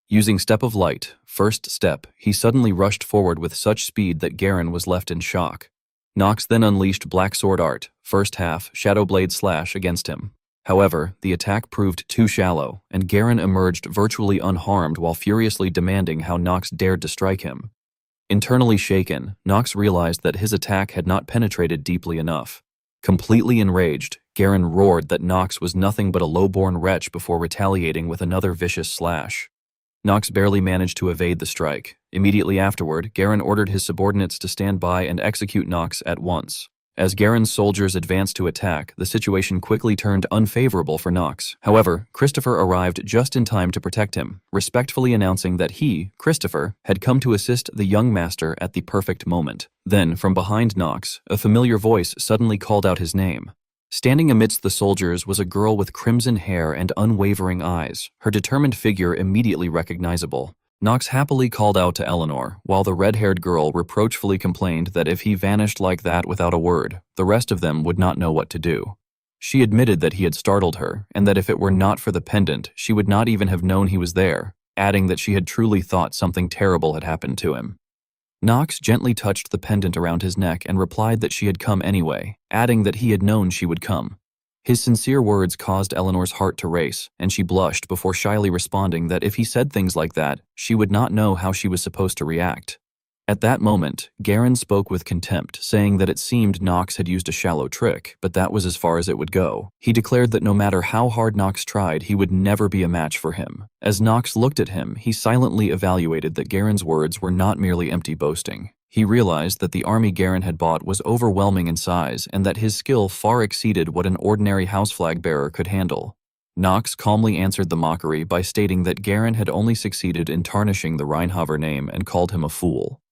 Using Step of Light, first step, he suddenly rushed forward with such speed that Garen was left in shock. Nox then unleashed Black Sword Art, first half, Shadow Blade Slash against him. However, the attack proved too shallow, and Garen emerged virtually unharmed while furiously demanding how Nox dared to strike him. Internally shaken, Nox realized that his attack had not penetrated deeply enough. Completely enraged, Garen roared that Nox was nothing but a low-born wretch before retaliating with another vicious slash. Nox barely managed to evade the strike. Immediately afterward, Garen ordered his subordinates to stand by and execute Nox at once. As Garen's soldiers advanced to attack, the situation quickly turned unfavorable for Nox. However, Christopher arrived just in time to protect him, respectfully announcing that he, Christopher, had come to assist the young master at the perfect moment. Then, from behind Nox, a familiar voice suddenly called out his name. Standing amidst the soldiers was a girl with crimson hair and unwavering eyes, her determined figure immediately recognizable. Nox happily called out to Eleanor, while the red-haired girl reproachfully complained that if he vanished like that without a word, the rest of them would not know what to do. She admitted that he had startled her, and that if it were not for the pendant, she would not even have known he was there, adding that she had truly thought something terrible had happened to him. Nox gently touched the pendant around his neck and replied that she had come anyway, adding that he had known she would come. His sincere words caused Eleanor's heart to race, and she blushed before shyly responding that if he said things like that, she would not know how she was supposed to react. At that moment, Garen spoke with contempt, saying that it seemed Nox had used a shallow trick, but that was as far as it would go. He declared that no matter how hard Nox tried, he would never be a match for him. As Nox looked at him, he silently evaluated that Garen's words were not merely empty boasting. He realized that the army Garen had bought was overwhelming in size and that his skill far exceeded what an ordinary house flag bearer could handle. Nox calmly answered the mockery by stating that Garen had only succeeded in tarnishing the Reinhaver name and called him a fool.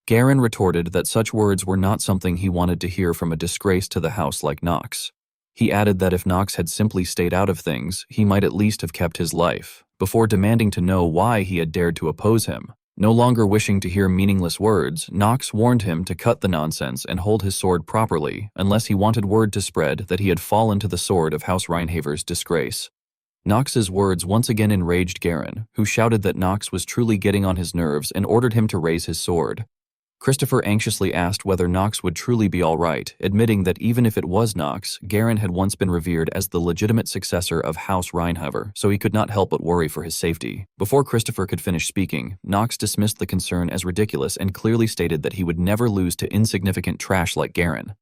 Garen retorted that such words were not something he wanted to hear from a disgrace to the house like Nox. He added that if Nox had simply stayed out of things, he might at least have kept his life, before demanding to know why he had dared to oppose him. No longer wishing to hear meaningless words, Nox warned him to cut the nonsense and hold his sword properly, unless he wanted word to spread that he had fallen to the sword of House Reinhaver's disgrace. Nox's words once again enraged Garen, who shouted that Nox was truly getting on his nerves and ordered him to raise his sword. Christopher anxiously asked whether Nox would truly be all right, admitting that even if it was Nox, Garen had once been revered as the legitimate successor of House Reinhaver, so he could not help but worry for his safety. Before Christopher could finish speaking, Nox dismissed the concern as ridiculous and clearly stated that he would never lose to insignificant trash like Garen.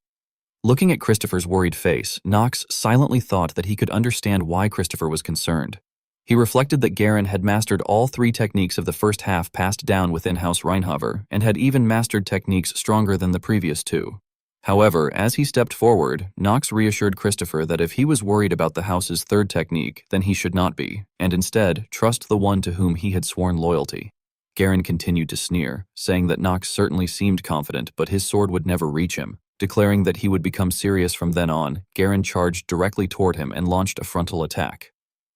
Looking at Christopher's worried face, Nox silently thought that he could understand why Christopher was concerned. He reflected that Garen had mastered all 3 techniques of the first half passed down within House Reinhaver, and had even mastered techniques stronger than the previous 2. However, as he stepped forward, Nox reassured Christopher that if he was worried about the house's 3rd technique, then he should not be, and instead trust the one to whom he had sworn loyalty. Garen continued to sneer, saying that Nox certainly seemed confident, but his sword would never reach him. Declaring that he would become serious from then on, Garen charged directly toward him and launched a frontal attack.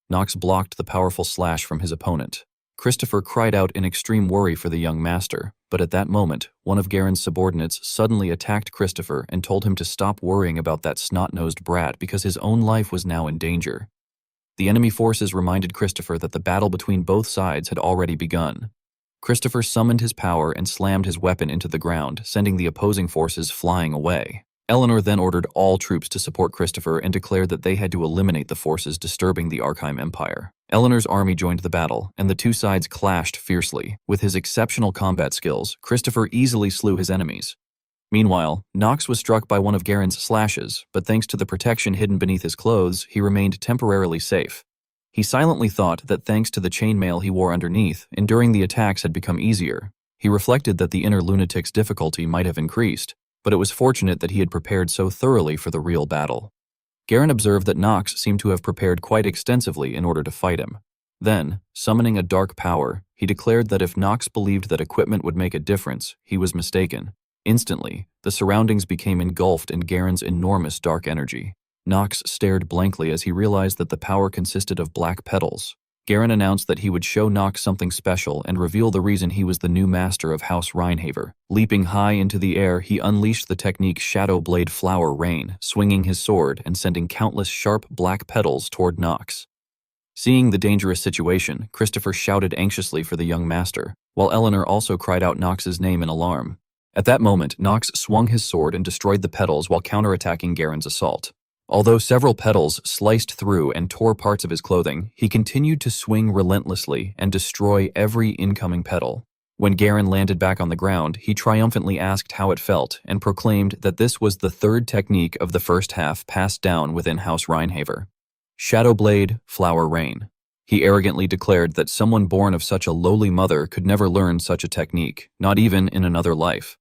Nox blocked the powerful slash from his opponent. Christopher cried out in extreme worry for the young master, but at that moment, one of Garen's subordinates suddenly attacked Christopher and told him to stop worrying about that snot-nosed brat because his own life was now in danger. The enemy forces reminded Christopher that the battle between both sides had already begun. Christopher summoned his power and slammed his weapon into the ground, sending the opposing forces flying away. Eleanor then ordered all troops to support Christopher and declared that they had to eliminate the forces disturbing the Archive Empire. Eleanor's army joined the battle, and the 2 sides clashed fiercely. With his exceptional combat skills, Christopher easily slew his enemies. Meanwhile, Nox was struck by one of Garen's slashes, but thanks to the protection hidden beneath his clothes, he remained temporarily safe. He silently thought that thanks to the chainmail he wore underneath, enduring the attacks had become easier. He reflected that the inner lunatic's difficulty might have increased, but it was fortunate that he had prepared so thoroughly for the real battle. Garen observed that Nox seemed to have prepared quite extensively in order to fight him. Then, summoning a dark power, he declared that if Nox believed that equipment would make a difference, he was mistaken. Instantly, the surroundings became engulfed in Garen's enormous dark energy. Nox stared blankly as he realized that the power consisted of black petals. Garen announced that he would show Nox something special and reveal the reason he was the new master of House Reinhaver. Leaping high into the air, he unleashed the technique Shadow Blade Flower Rain, swinging his sword and sending countless sharp black petals toward Nox. Seeing the dangerous situation, Christopher shouted anxiously for the young master, while Eleanor also cried out Nox's name in alarm. At that moment, Nox swung his sword and destroyed the petals while counterattacking Garen's assault. Although several petals sliced through and tore parts of his clothing, he continued to swing relentlessly and destroy every incoming petal. When Garen landed back on the ground, he triumphantly asked how it felt and proclaimed that this was the 3rd technique of the first half passed down within House Reinhaver. Shadow Blade, Flower Rain. He arrogantly declared that someone born of such a lowly mother could never learn such a technique, not even in another life.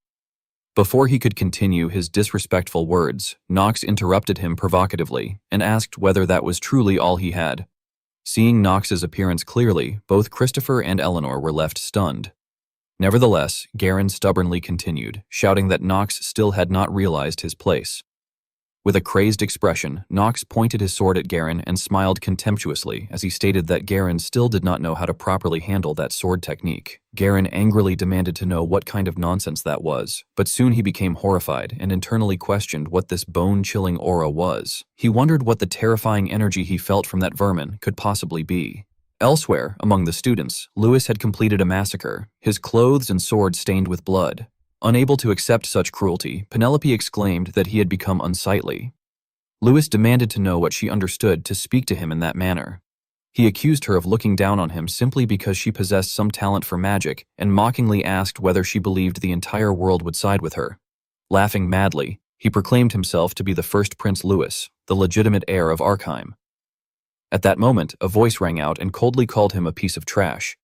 Before he could continue his disrespectful words, Knox interrupted him provocatively and asked whether that was truly all he had. Seeing Knox's appearance clearly, both Christopher and Eleanor were left stunned. Nevertheless, Garen stubbornly continued, shouting that Knox still had not realized his place. With a crazed expression, Knox pointed his sword at Garen and smiled contemptuously as he stated that Garen still did not know how to properly handle that sword technique. Garen angrily demanded to know what kind of nonsense that was, but soon he became horrified and internally questioned what this bone-chilling aura was. He wondered what the terrifying energy he felt from that vermin could possibly be. Elsewhere, among the students, Lewis had completed a massacre, his clothes and sword stained with blood. Unable to accept such cruelty, Penelope exclaimed that he had become unsightly. Lewis demanded to know what she understood to speak to him in that manner. He accused her of looking down on him simply because she possessed some talent for magic and mockingly asked whether she believed the entire world would side with her. Laughing madly, he proclaimed himself to be the first Prince Lewis, the legitimate heir of Arkheim. At that moment, a voice rang out and coldly called him a piece of trash.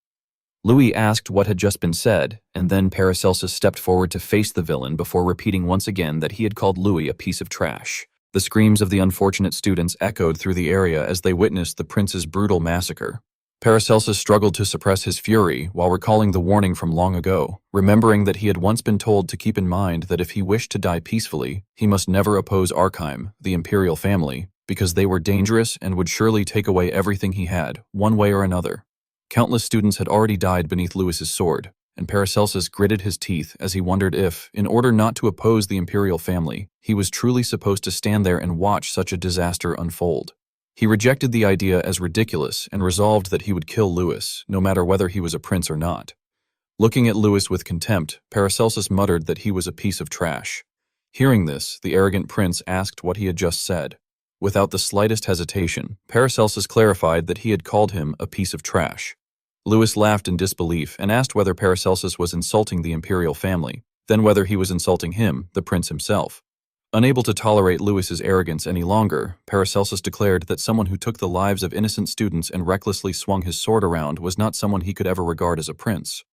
Louis asked what had just been said, and then Paracelsus stepped forward to face the villain before repeating once again that he had called Louis a piece of trash. The screams of the unfortunate students echoed through the area as they witnessed the prince's brutal massacre. Paracelsus struggled to suppress his fury while recalling the warning from long ago, remembering that he had once been told to keep in mind that if he wished to die peacefully, he must never oppose Arkheim, the imperial family, because they were dangerous and would surely take away everything he had, one way or another. Countless students had already died beneath Lewis's sword, and Paracelsus gritted his teeth as he wondered if, in order not to oppose the imperial family, he was truly supposed to stand there and watch such a disaster unfold. He rejected the idea as ridiculous and resolved that he would kill Lewis, no matter whether he was a prince or not. Looking at Lewis with contempt, Paracelsus muttered that he was a piece of trash. Hearing this, the arrogant prince asked what he had just said. Without the slightest hesitation, Paracelsus clarified that he had called him a piece of trash. Lewis laughed in disbelief and asked whether Paracelsus was insulting the imperial family, then whether he was insulting him, the prince himself. Unable to tolerate Lewis's arrogance any longer, Paracelsus declared that someone who took the lives of innocent students and recklessly swung his sword around was not someone he could ever regard as a prince.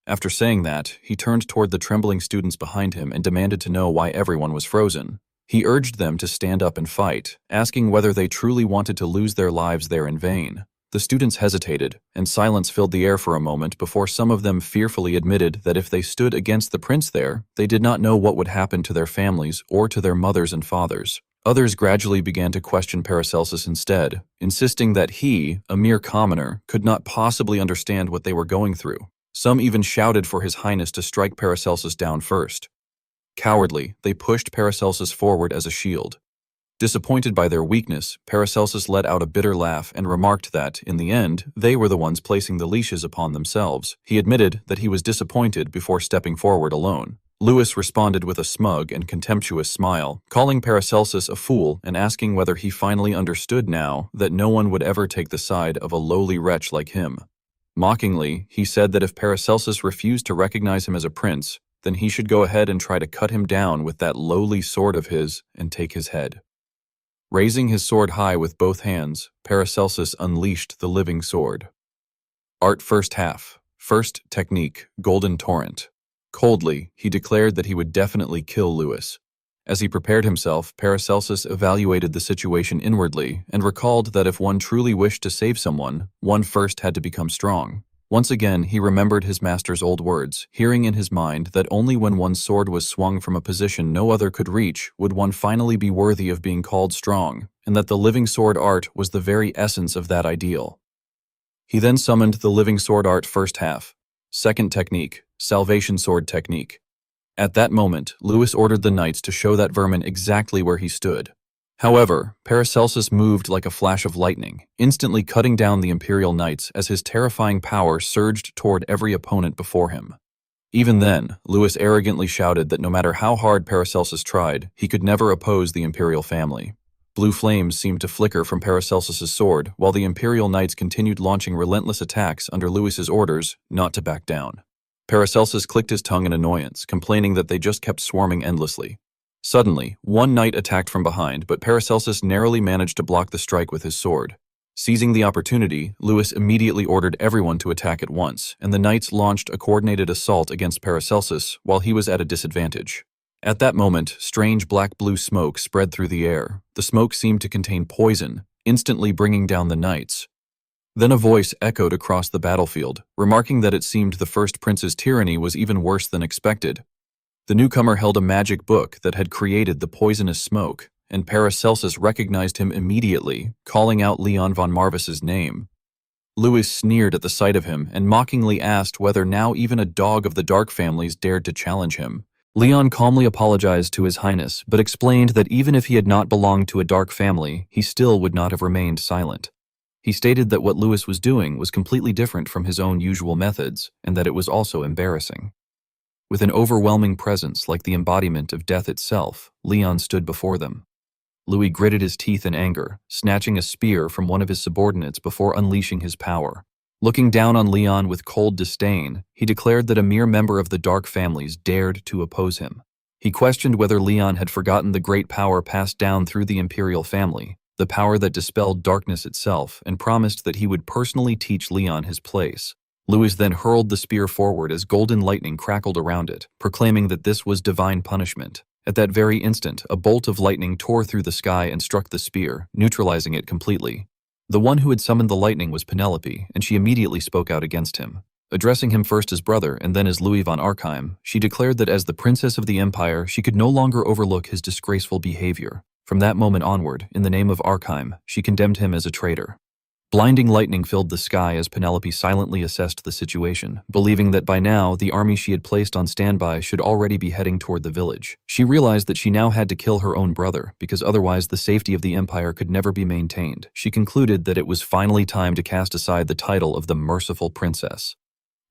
After saying that, he turned toward the trembling students behind him and demanded to know why everyone was frozen. He urged them to stand up and fight, asking whether they truly wanted to lose their lives there in vain. The students hesitated, and silence filled the air for a moment before some of them fearfully admitted that if they stood against the prince there, they did not know what would happen to their families or to their mothers and fathers. Others gradually began to question Paracelsus instead, insisting that he, a mere commoner, could not possibly understand what they were going through. Some even shouted for His Highness to strike Paracelsus down first. Cowardly, they pushed Paracelsus forward as a shield. Disappointed by their weakness, Paracelsus let out a bitter laugh and remarked that, in the end, they were the ones placing the leashes upon themselves. He admitted that he was disappointed before stepping forward alone. Lewis responded with a smug and contemptuous smile, calling Paracelsus a fool and asking whether he finally understood now that no one would ever take the side of a lowly wretch like him. Mockingly, he said that if Paracelsus refused to recognize him as a prince, then he should go ahead and try to cut him down with that lowly sword of his and take his head. Raising his sword high with both hands, Paracelsus unleashed the living sword. Art first half. First technique, Golden Torrent. Coldly, he declared that he would definitely kill Lewis. As he prepared himself, Paracelsus evaluated the situation inwardly and recalled that if one truly wished to save someone, one first had to become strong. Once again, he remembered his master's old words, hearing in his mind that only when one's sword was swung from a position no other could reach would one finally be worthy of being called strong, and that the living sword art was the very essence of that ideal. He then summoned the living sword art first half. Second technique, Salvation Sword Technique. At that moment, Lewis ordered the knights to show that vermin exactly where he stood. However, Paracelsus moved like a flash of lightning, instantly cutting down the imperial knights as his terrifying power surged toward every opponent before him. Even then, Lewis arrogantly shouted that no matter how hard Paracelsus tried, he could never oppose the imperial family. Blue flames seemed to flicker from Paracelsus's sword, while the imperial knights continued launching relentless attacks under Lewis's orders not to back down. Paracelsus clicked his tongue in annoyance, complaining that they just kept swarming endlessly. Suddenly, one knight attacked from behind, but Paracelsus narrowly managed to block the strike with his sword. Seizing the opportunity, Lewis immediately ordered everyone to attack at once, and the knights launched a coordinated assault against Paracelsus while he was at a disadvantage. At that moment, strange black-blue smoke spread through the air. The smoke seemed to contain poison, instantly bringing down the knights. Then a voice echoed across the battlefield, remarking that it seemed the first prince's tyranny was even worse than expected. The newcomer held a magic book that had created the poisonous smoke, and Paracelsus recognized him immediately, calling out Leon von Marvis's name. Lewis sneered at the sight of him and mockingly asked whether now even a dog of the Dark families dared to challenge him. Leon calmly apologized to His Highness, but explained that even if he had not belonged to a Dark family, he still would not have remained silent. He stated that what Lewis was doing was completely different from his own usual methods, and that it was also embarrassing. With an overwhelming presence like the embodiment of death itself, Leon stood before them. Louis gritted his teeth in anger, snatching a spear from one of his subordinates before unleashing his power. Looking down on Leon with cold disdain, he declared that a mere member of the Dark families dared to oppose him. He questioned whether Leon had forgotten the great power passed down through the imperial family, the power that dispelled darkness itself, and promised that he would personally teach Leon his place. Louis then hurled the spear forward as golden lightning crackled around it, proclaiming that this was divine punishment. At that very instant, a bolt of lightning tore through the sky and struck the spear, neutralizing it completely. The one who had summoned the lightning was Penelope, and she immediately spoke out against him. Addressing him first as brother and then as Louis von Archheim, she declared that as the princess of the empire, she could no longer overlook his disgraceful behavior. From that moment onward, in the name of Archheim, she condemned him as a traitor. Blinding lightning filled the sky as Penelope silently assessed the situation, believing that by now the army she had placed on standby should already be heading toward the village. She realized that she now had to kill her own brother, because otherwise the safety of the empire could never be maintained. She concluded that it was finally time to cast aside the title of the Merciful Princess.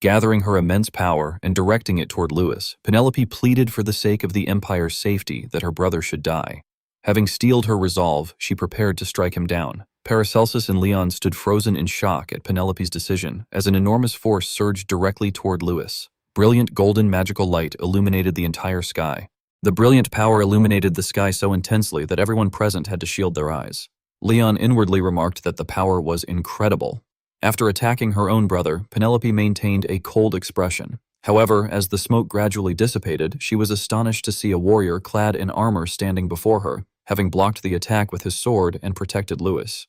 Gathering her immense power and directing it toward Louis, Penelope pleaded for the sake of the empire's safety that her brother should die. Having steeled her resolve, she prepared to strike him down. Paracelsus and Leon stood frozen in shock at Penelope's decision as an enormous force surged directly toward Louis. Brilliant golden magical light illuminated the entire sky. The brilliant power illuminated the sky so intensely that everyone present had to shield their eyes. Leon inwardly remarked that the power was incredible. After attacking her own brother, Penelope maintained a cold expression. However, as the smoke gradually dissipated, she was astonished to see a warrior clad in armor standing before her, having blocked the attack with his sword and protected Louis.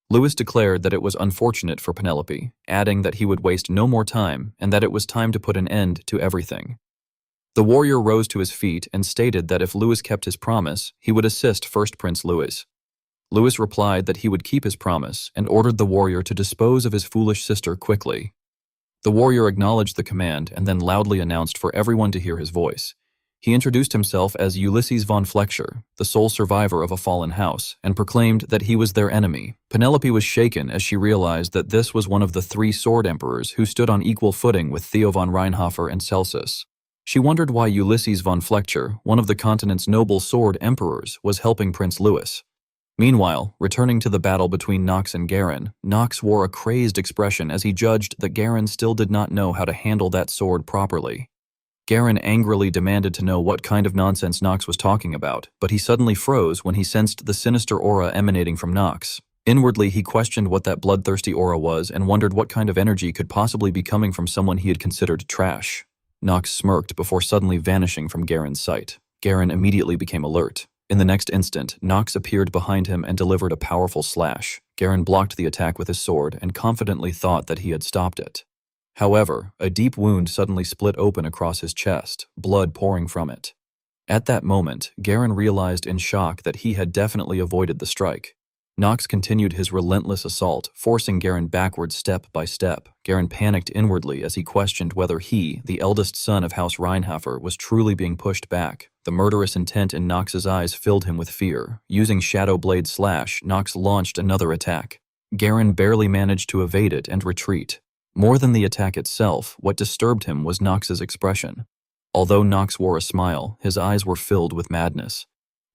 Louis declared that it was unfortunate for Penelope, adding that he would waste no more time and that it was time to put an end to everything. The warrior rose to his feet and stated that if Louis kept his promise, he would assist First Prince Louis. Louis replied that he would keep his promise and ordered the warrior to dispose of his foolish sister quickly. The warrior acknowledged the command and then loudly announced for everyone to hear his voice. He introduced himself as Ulysses von Fletcher, the sole survivor of a fallen house, and proclaimed that he was their enemy. Penelope was shaken as she realized that this was one of the 3 sword emperors who stood on equal footing with Theo von Reinhofer and Celsus. She wondered why Ulysses von Fletcher, one of the continent's noble sword emperors, was helping Prince Louis. Meanwhile, returning to the battle between Nox and Garen, Nox wore a crazed expression as he judged that Garen still did not know how to handle that sword properly. Garen angrily demanded to know what kind of nonsense Nox was talking about, but he suddenly froze when he sensed the sinister aura emanating from Nox. Inwardly, he questioned what that bloodthirsty aura was and wondered what kind of energy could possibly be coming from someone he had considered trash. Nox smirked before suddenly vanishing from Garen's sight. Garen immediately became alert. In the next instant, Nox appeared behind him and delivered a powerful slash. Garen blocked the attack with his sword and confidently thought that he had stopped it. However, a deep wound suddenly split open across his chest, blood pouring from it. At that moment, Garen realized in shock that he had definitely avoided the strike. Nox continued his relentless assault, forcing Garen backward step by step. Garen panicked inwardly as he questioned whether he, the eldest son of House Reinhofer, was truly being pushed back. The murderous intent in Nox's eyes filled him with fear. Using Shadow Blade Slash, Nox launched another attack. Garen barely managed to evade it and retreat. More than the attack itself, what disturbed him was Nox's expression. Although Nox wore a smile, his eyes were filled with madness.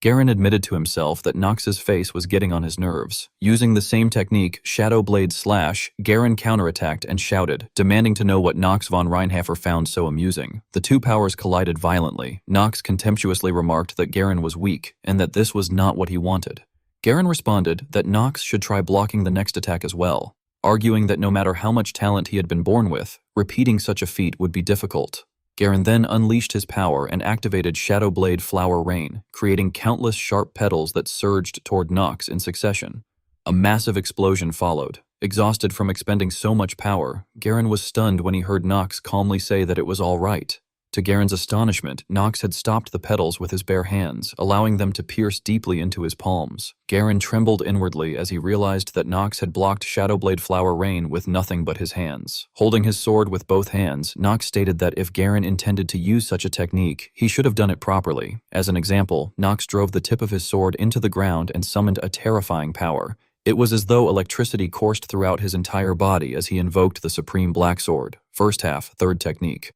Garen admitted to himself that Nox's face was getting on his nerves. Using the same technique, Shadow Blade Slash, Garen counterattacked and shouted, demanding to know what Nox von Reinhofer found so amusing. The 2 powers collided violently. Nox contemptuously remarked that Garen was weak, and that this was not what he wanted. Garen responded that Nox should try blocking the next attack as well, arguing that no matter how much talent he had been born with, repeating such a feat would be difficult. Garen then unleashed his power and activated Shadow Blade Flower Rain, creating countless sharp petals that surged toward Nox in succession. A massive explosion followed. Exhausted from expending so much power, Garen was stunned when he heard Nox calmly say that it was all right. To Garen's astonishment, Nox had stopped the petals with his bare hands, allowing them to pierce deeply into his palms. Garen trembled inwardly as he realized that Nox had blocked Shadowblade Flower Rain with nothing but his hands. Holding his sword with both hands, Nox stated that if Garen intended to use such a technique, he should have done it properly. As an example, Nox drove the tip of his sword into the ground and summoned a terrifying power. It was as though electricity coursed throughout his entire body as he invoked the Supreme Black Sword, first half, third technique.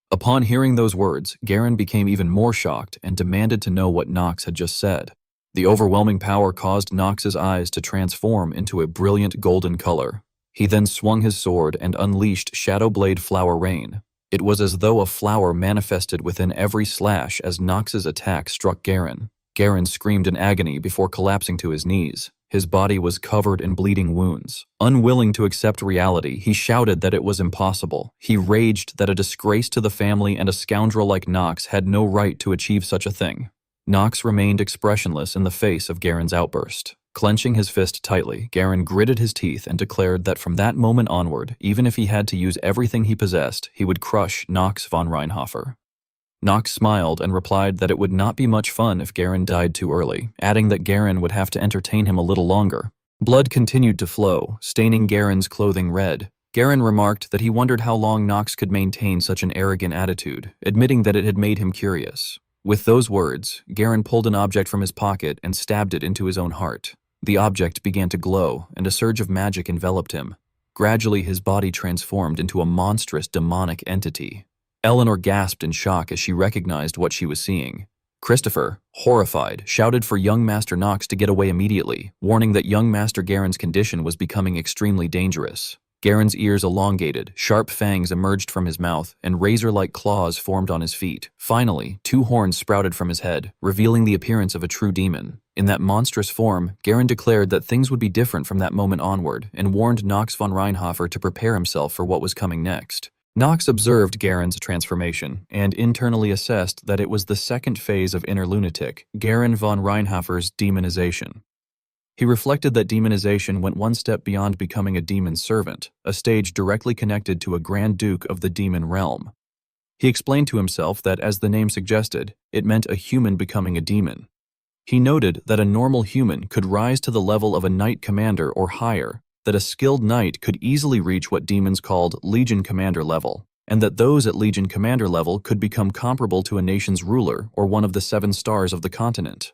Upon hearing those words, Garen became even more shocked and demanded to know what Nox had just said. The overwhelming power caused Nox's eyes to transform into a brilliant golden color. He then swung his sword and unleashed Shadowblade Flower Rain. It was as though a flower manifested within every slash as Nox's attack struck Garen. Garen screamed in agony before collapsing to his knees. His body was covered in bleeding wounds. Unwilling to accept reality, he shouted that it was impossible. He raged that a disgrace to the family and a scoundrel like Nox had no right to achieve such a thing. Nox remained expressionless in the face of Garen's outburst. Clenching his fist tightly, Garen gritted his teeth and declared that from that moment onward, even if he had to use everything he possessed, he would crush Nox von Reinhofer. Nox smiled and replied that it would not be much fun if Garen died too early, adding that Garen would have to entertain him a little longer. Blood continued to flow, staining Garen's clothing red. Garen remarked that he wondered how long Nox could maintain such an arrogant attitude, admitting that it had made him curious. With those words, Garen pulled an object from his pocket and stabbed it into his own heart. The object began to glow, and a surge of magic enveloped him. Gradually, his body transformed into a monstrous demonic entity. Eleanor gasped in shock as she recognized what she was seeing. Christopher, horrified, shouted for young Master Nox to get away immediately, warning that young Master Garen's condition was becoming extremely dangerous. Garen's ears elongated, sharp fangs emerged from his mouth, and razor-like claws formed on his feet. Finally, 2 horns sprouted from his head, revealing the appearance of a true demon. In that monstrous form, Garen declared that things would be different from that moment onward, and warned Nox von Reinhofer to prepare himself for what was coming next. Nox observed Garen's transformation and internally assessed that it was the second phase of inner lunatic, Garen von Reinhofer's demonization. He reflected that demonization went one step beyond becoming a demon servant, a stage directly connected to a Grand Duke of the demon realm. He explained to himself that, as the name suggested, it meant a human becoming a demon. He noted that a normal human could rise to the level of a knight commander or higher, that a skilled knight could easily reach what demons called Legion Commander level, and that those at Legion Commander level could become comparable to a nation's ruler or one of the 7 stars of the continent.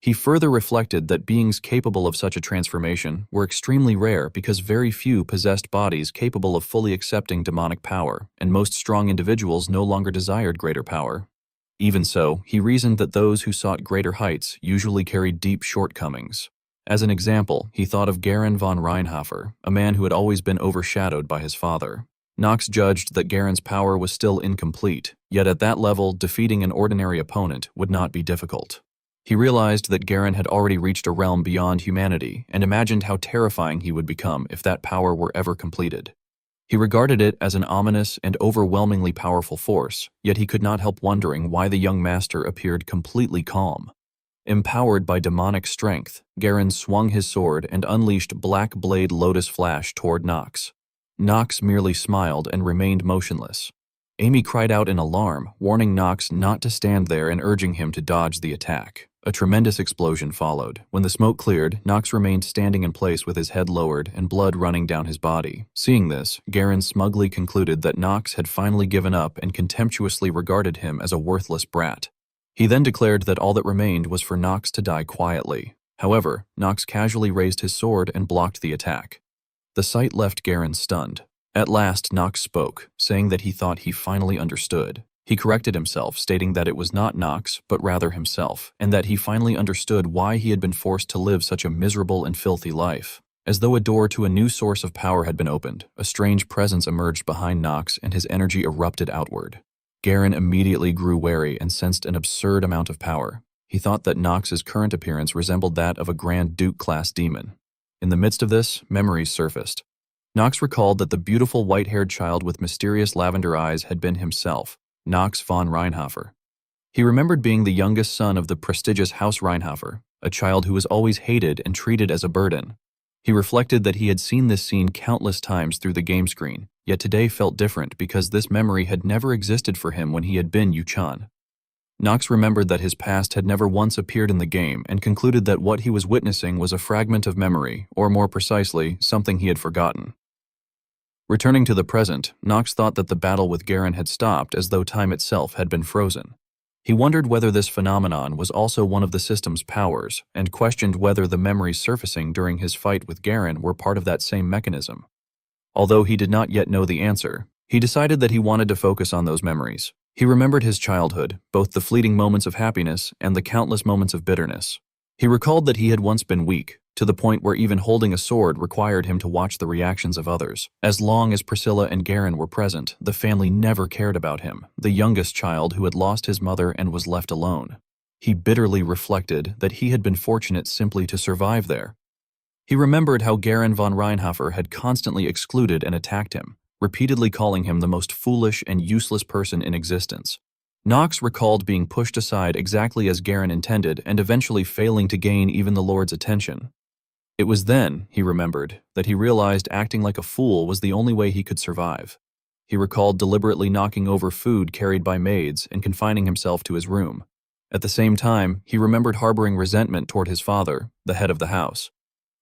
He further reflected that beings capable of such a transformation were extremely rare because very few possessed bodies capable of fully accepting demonic power, and most strong individuals no longer desired greater power. Even so, he reasoned that those who sought greater heights usually carried deep shortcomings. As an example, he thought of Garen von Reinhofer, a man who had always been overshadowed by his father. Nox judged that Garen's power was still incomplete, yet at that level, defeating an ordinary opponent would not be difficult. He realized that Garen had already reached a realm beyond humanity and imagined how terrifying he would become if that power were ever completed. He regarded it as an ominous and overwhelmingly powerful force, yet he could not help wondering why the young master appeared completely calm. Empowered by demonic strength, Garen swung his sword and unleashed Black Blade Lotus Flash toward Nox. Nox merely smiled and remained motionless. Amy cried out in alarm, warning Nox not to stand there and urging him to dodge the attack. A tremendous explosion followed. When the smoke cleared, Nox remained standing in place with his head lowered and blood running down his body. Seeing this, Garen smugly concluded that Nox had finally given up and contemptuously regarded him as a worthless brat. He then declared that all that remained was for Nox to die quietly. However, Nox casually raised his sword and blocked the attack. The sight left Garen stunned. At last, Nox spoke, saying that he thought he finally understood. He corrected himself, stating that it was not Nox, but rather himself, and that he finally understood why he had been forced to live such a miserable and filthy life. As though a door to a new source of power had been opened, a strange presence emerged behind Nox and his energy erupted outward. Garen immediately grew wary and sensed an absurd amount of power. He thought that Nox's current appearance resembled that of a Grand Duke-class demon. In the midst of this, memories surfaced. Nox recalled that the beautiful white-haired child with mysterious lavender eyes had been himself, Nox von Reinhofer. He remembered being the youngest son of the prestigious House Reinhofer, a child who was always hated and treated as a burden. He reflected that he had seen this scene countless times through the game screen, yet today felt different because this memory had never existed for him when he had been Yu-chan. Nox remembered that his past had never once appeared in the game and concluded that what he was witnessing was a fragment of memory, or more precisely, something he had forgotten. Returning to the present, Nox thought that the battle with Garen had stopped as though time itself had been frozen. He wondered whether this phenomenon was also one of the system's powers, and questioned whether the memories surfacing during his fight with Garen were part of that same mechanism. Although he did not yet know the answer, he decided that he wanted to focus on those memories. He remembered his childhood, both the fleeting moments of happiness and the countless moments of bitterness. He recalled that he had once been weak, to the point where even holding a sword required him to watch the reactions of others. As long as Priscilla and Garen were present, the family never cared about him, the youngest child who had lost his mother and was left alone. He bitterly reflected that he had been fortunate simply to survive there. He remembered how Garen von Reinhofer had constantly excluded and attacked him, repeatedly calling him the most foolish and useless person in existence. Nox recalled being pushed aside exactly as Garen intended and eventually failing to gain even the Lord's attention. It was then, he remembered, that he realized acting like a fool was the only way he could survive. He recalled deliberately knocking over food carried by maids and confining himself to his room. At the same time, he remembered harboring resentment toward his father, the head of the house.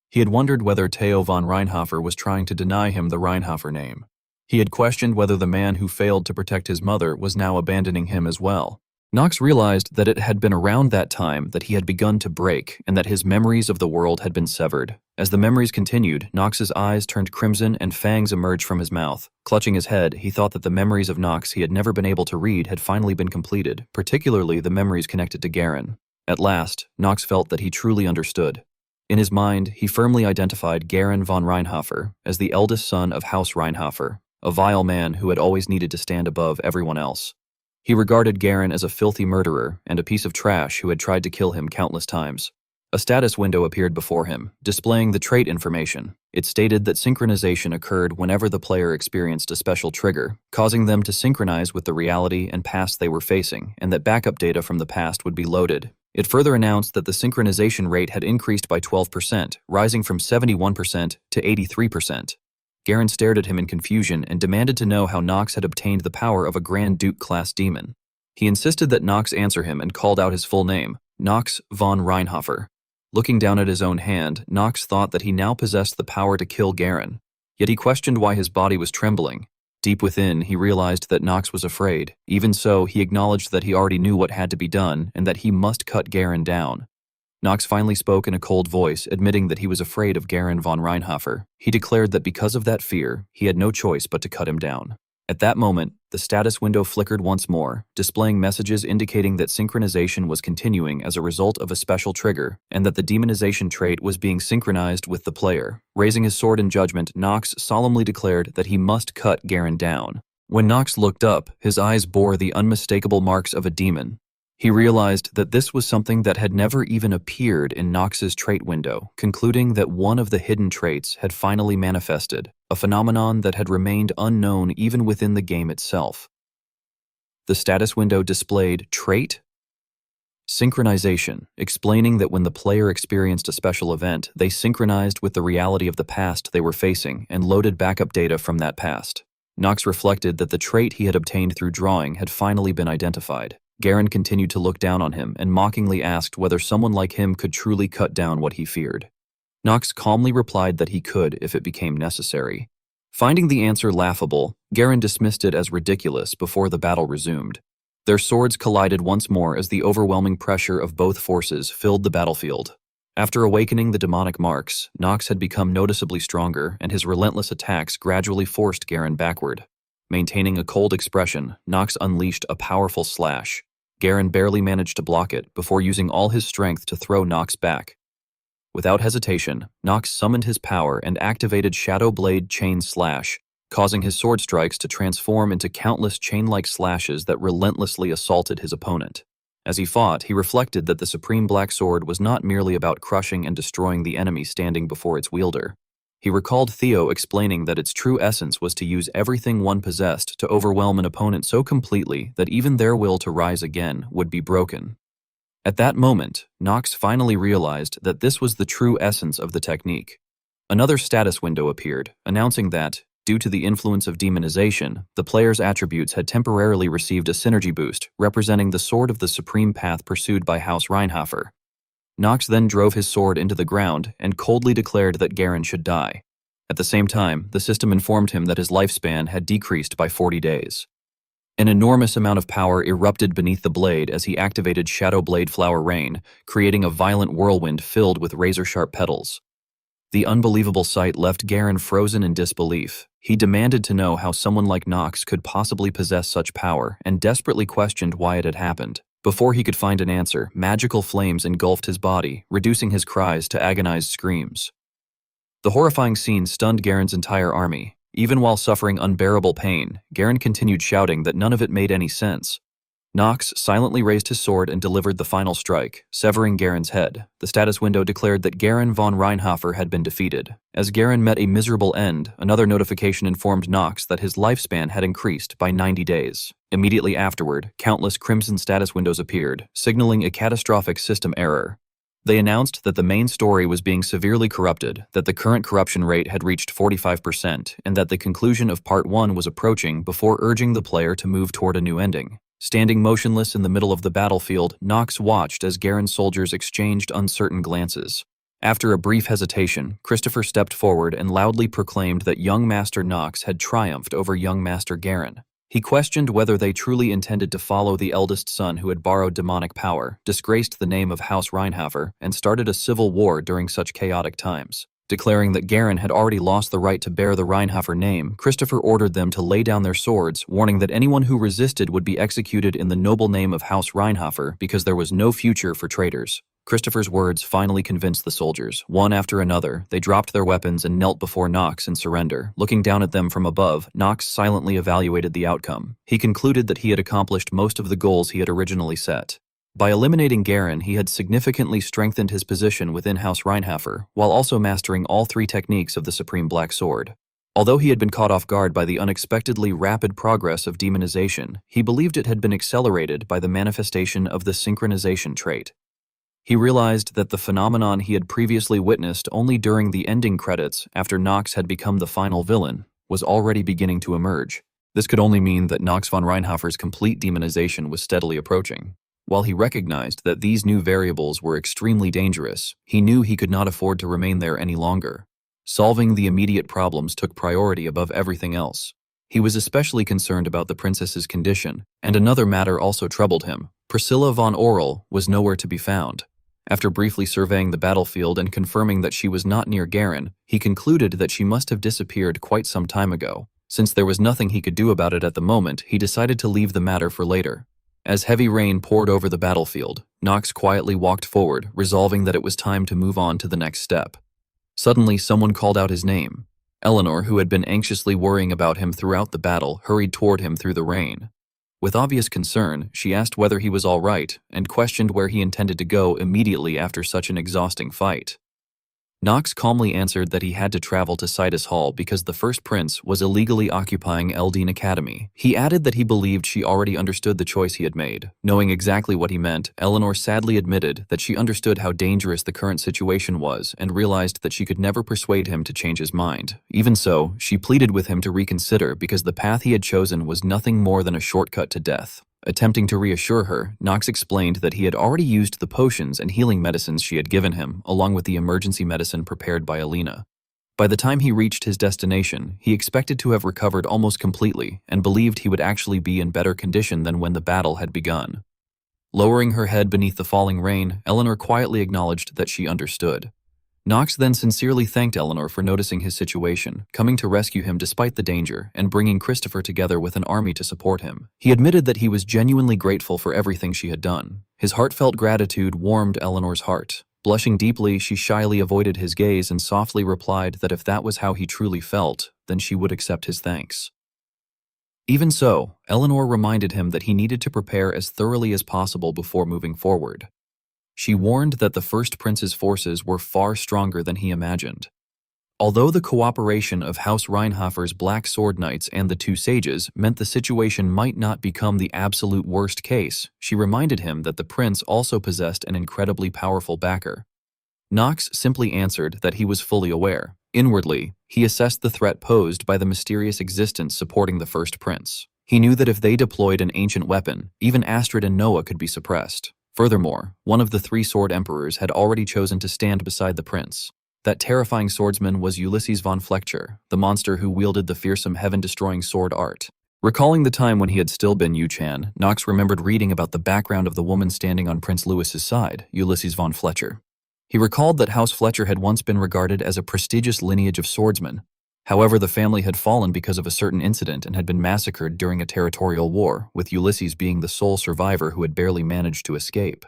He had wondered whether Theo von Reinhofer was trying to deny him the Reinhofer name. He had questioned whether the man who failed to protect his mother was now abandoning him as well. Nox realized that it had been around that time that he had begun to break and that his memories of the world had been severed. As the memories continued, Nox's eyes turned crimson and fangs emerged from his mouth. Clutching his head, he thought that the memories of Nox he had never been able to read had finally been completed, particularly the memories connected to Garen. At last, Nox felt that he truly understood. In his mind, he firmly identified Garen von Reinhofer as the eldest son of House Reinhofer, a vile man who had always needed to stand above everyone else. He regarded Garen as a filthy murderer and a piece of trash who had tried to kill him countless times. A status window appeared before him, displaying the trait information. It stated that synchronization occurred whenever the player experienced a special trigger, causing them to synchronize with the reality and past they were facing, and that backup data from the past would be loaded. It further announced that the synchronization rate had increased by 12%, rising from 71% to 83%. Garen stared at him in confusion and demanded to know how Nox had obtained the power of a Grand Duke-class demon. He insisted that Nox answer him and called out his full name, Nox von Reinhofer. Looking down at his own hand, Nox thought that he now possessed the power to kill Garen. Yet he questioned why his body was trembling. Deep within, he realized that Nox was afraid. Even so, he acknowledged that he already knew what had to be done and that he must cut Garen down. Nox finally spoke in a cold voice, admitting that he was afraid of Garen von Reinhofer. He declared that because of that fear, he had no choice but to cut him down. At that moment, the status window flickered once more, displaying messages indicating that synchronization was continuing as a result of a special trigger, and that the demonization trait was being synchronized with the player. Raising his sword in judgment, Nox solemnly declared that he must cut Garen down. When Nox looked up, his eyes bore the unmistakable marks of a demon. He realized that this was something that had never even appeared in Nox's trait window, concluding that one of the hidden traits had finally manifested, a phenomenon that had remained unknown even within the game itself. The status window displayed trait synchronization, explaining that when the player experienced a special event, they synchronized with the reality of the past they were facing and loaded backup data from that past. Nox reflected that the trait he had obtained through drawing had finally been identified. Garen continued to look down on him and mockingly asked whether someone like him could truly cut down what he feared. Nox calmly replied that he could if it became necessary. Finding the answer laughable, Garen dismissed it as ridiculous before the battle resumed. Their swords collided once more as the overwhelming pressure of both forces filled the battlefield. After awakening the demonic marks, Nox had become noticeably stronger, and his relentless attacks gradually forced Garen backward. Maintaining a cold expression, Nox unleashed a powerful slash. Garen barely managed to block it before using all his strength to throw Nox back. Without hesitation, Nox summoned his power and activated Shadow Blade Chain Slash, causing his sword strikes to transform into countless chain-like slashes that relentlessly assaulted his opponent. As he fought, he reflected that the Supreme Black Sword was not merely about crushing and destroying the enemy standing before its wielder. He recalled Theo explaining that its true essence was to use everything one possessed to overwhelm an opponent so completely that even their will to rise again would be broken. At that moment, Nox finally realized that this was the true essence of the technique. Another status window appeared, announcing that, due to the influence of demonization, the player's attributes had temporarily received a synergy boost, representing the sword of the supreme path pursued by House Reinhardt. Nox then drove his sword into the ground and coldly declared that Garen should die. At the same time, the system informed him that his lifespan had decreased by 40 days. An enormous amount of power erupted beneath the blade as he activated Shadow Blade Flower Rain, creating a violent whirlwind filled with razor-sharp petals. The unbelievable sight left Garen frozen in disbelief. He demanded to know how someone like Nox could possibly possess such power and desperately questioned why it had happened. Before he could find an answer, magical flames engulfed his body, reducing his cries to agonized screams. The horrifying scene stunned Garen's entire army. Even while suffering unbearable pain, Garen continued shouting that none of it made any sense. Nox silently raised his sword and delivered the final strike, severing Garen's head. The status window declared that Garen von Reinhofer had been defeated. As Garen met a miserable end, another notification informed Nox that his lifespan had increased by 90 days. Immediately afterward, countless crimson status windows appeared, signaling a catastrophic system error. They announced that the main story was being severely corrupted, that the current corruption rate had reached 45%, and that the conclusion of Part 1 was approaching before urging the player to move toward a new ending. Standing motionless in the middle of the battlefield, Nox watched as Garen's soldiers exchanged uncertain glances. After a brief hesitation, Christopher stepped forward and loudly proclaimed that young Master Nox had triumphed over young Master Garen. He questioned whether they truly intended to follow the eldest son who had borrowed demonic power, disgraced the name of House Reinhofer, and started a civil war during such chaotic times. Declaring that Garen had already lost the right to bear the Reinhofer name, Christopher ordered them to lay down their swords, warning that anyone who resisted would be executed in the noble name of House Reinhofer because there was no future for traitors. Christopher's words finally convinced the soldiers. One after another, they dropped their weapons and knelt before Nox in surrender. Looking down at them from above, Nox silently evaluated the outcome. He concluded that he had accomplished most of the goals he had originally set. By eliminating Garen, he had significantly strengthened his position within House Reinhofer, while also mastering all three techniques of the Supreme Black Sword. Although he had been caught off guard by the unexpectedly rapid progress of demonization, he believed it had been accelerated by the manifestation of the synchronization trait. He realized that the phenomenon he had previously witnessed only during the ending credits after Nox had become the final villain was already beginning to emerge. This could only mean that Nox von Reinhofer's complete demonization was steadily approaching. While he recognized that these new variables were extremely dangerous, he knew he could not afford to remain there any longer. Solving the immediate problems took priority above everything else. He was especially concerned about the princess's condition, and another matter also troubled him. Priscilla von Orel was nowhere to be found. After briefly surveying the battlefield and confirming that she was not near Garen, he concluded that she must have disappeared quite some time ago. Since there was nothing he could do about it at the moment, he decided to leave the matter for later. As heavy rain poured over the battlefield, Nox quietly walked forward, resolving that it was time to move on to the next step. Suddenly, someone called out his name. Eleanor, who had been anxiously worrying about him throughout the battle, hurried toward him through the rain. With obvious concern, she asked whether he was all right and questioned where he intended to go immediately after such an exhausting fight. Nox calmly answered that he had to travel to Citus Hall because the first prince was illegally occupying Eldine Academy. He added that he believed she already understood the choice he had made. Knowing exactly what he meant, Eleanor sadly admitted that she understood how dangerous the current situation was and realized that she could never persuade him to change his mind. Even so, she pleaded with him to reconsider because the path he had chosen was nothing more than a shortcut to death. Attempting to reassure her, Nox explained that he had already used the potions and healing medicines she had given him, along with the emergency medicine prepared by Alina. By the time he reached his destination, he expected to have recovered almost completely and believed he would actually be in better condition than when the battle had begun. Lowering her head beneath the falling rain, Eleanor quietly acknowledged that she understood. Nox then sincerely thanked Eleanor for noticing his situation, coming to rescue him despite the danger, and bringing Christopher together with an army to support him. He admitted that he was genuinely grateful for everything she had done. His heartfelt gratitude warmed Eleanor's heart. Blushing deeply, she shyly avoided his gaze and softly replied that if that was how he truly felt, then she would accept his thanks. Even so, Eleanor reminded him that he needed to prepare as thoroughly as possible before moving forward. She warned that the First Prince's forces were far stronger than he imagined. Although the cooperation of House Reinhofer's Black Sword Knights and the two sages meant the situation might not become the absolute worst case, she reminded him that the prince also possessed an incredibly powerful backer. Knox simply answered that he was fully aware. Inwardly, he assessed the threat posed by the mysterious existence supporting the First Prince. He knew that if they deployed an ancient weapon, even Astrid and Noah could be suppressed. Furthermore, one of the three sword emperors had already chosen to stand beside the prince. That terrifying swordsman was Ulysses von Fletcher, the monster who wielded the fearsome heaven-destroying sword art. Recalling the time when he had still been Yu-chan, Knox remembered reading about the background of the woman standing on Prince Louis's side, Ulysses von Fletcher. He recalled that House Fletcher had once been regarded as a prestigious lineage of swordsmen. However, the family had fallen because of a certain incident and had been massacred during a territorial war, with Ulysses being the sole survivor who had barely managed to escape.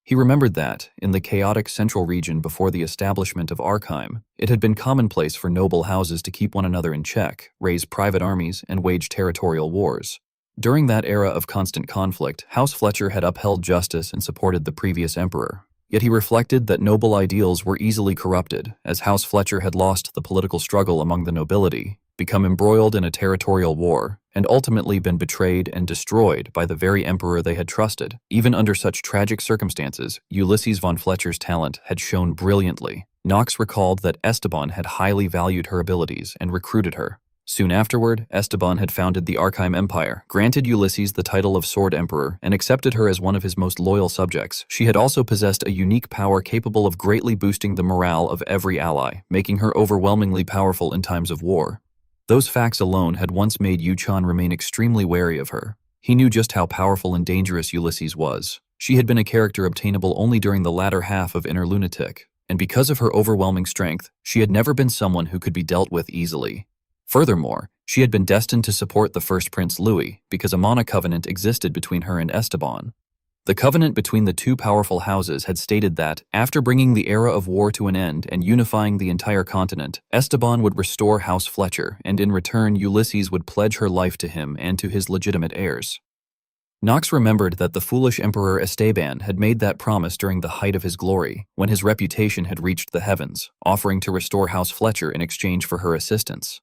He remembered that, in the chaotic central region before the establishment of Arkheim, it had been commonplace for noble houses to keep one another in check, raise private armies, and wage territorial wars. During that era of constant conflict, House Fletcher had upheld justice and supported the previous emperor. Yet he reflected that noble ideals were easily corrupted, as House Fletcher had lost the political struggle among the nobility, become embroiled in a territorial war, and ultimately been betrayed and destroyed by the very emperor they had trusted. Even under such tragic circumstances, Ulysses von Fletcher's talent had shone brilliantly. Knox recalled that Esteban had highly valued her abilities and recruited her. Soon afterward, Esteban had founded the Arkheim Empire, granted Ulysses the title of Sword Emperor, and accepted her as one of his most loyal subjects. She had also possessed a unique power capable of greatly boosting the morale of every ally, making her overwhelmingly powerful in times of war. Those facts alone had once made Yu-chan remain extremely wary of her. He knew just how powerful and dangerous Ulysses was. She had been a character obtainable only during the latter half of Enrollment, and because of her overwhelming strength, she had never been someone who could be dealt with easily. Furthermore, she had been destined to support the first Prince Louis because a Mana covenant existed between her and Esteban. The covenant between the two powerful houses had stated that, after bringing the era of war to an end and unifying the entire continent, Esteban would restore House Fletcher, and in return Ulysses would pledge her life to him and to his legitimate heirs. Knox remembered that the foolish Emperor Esteban had made that promise during the height of his glory, when his reputation had reached the heavens, offering to restore House Fletcher in exchange for her assistance.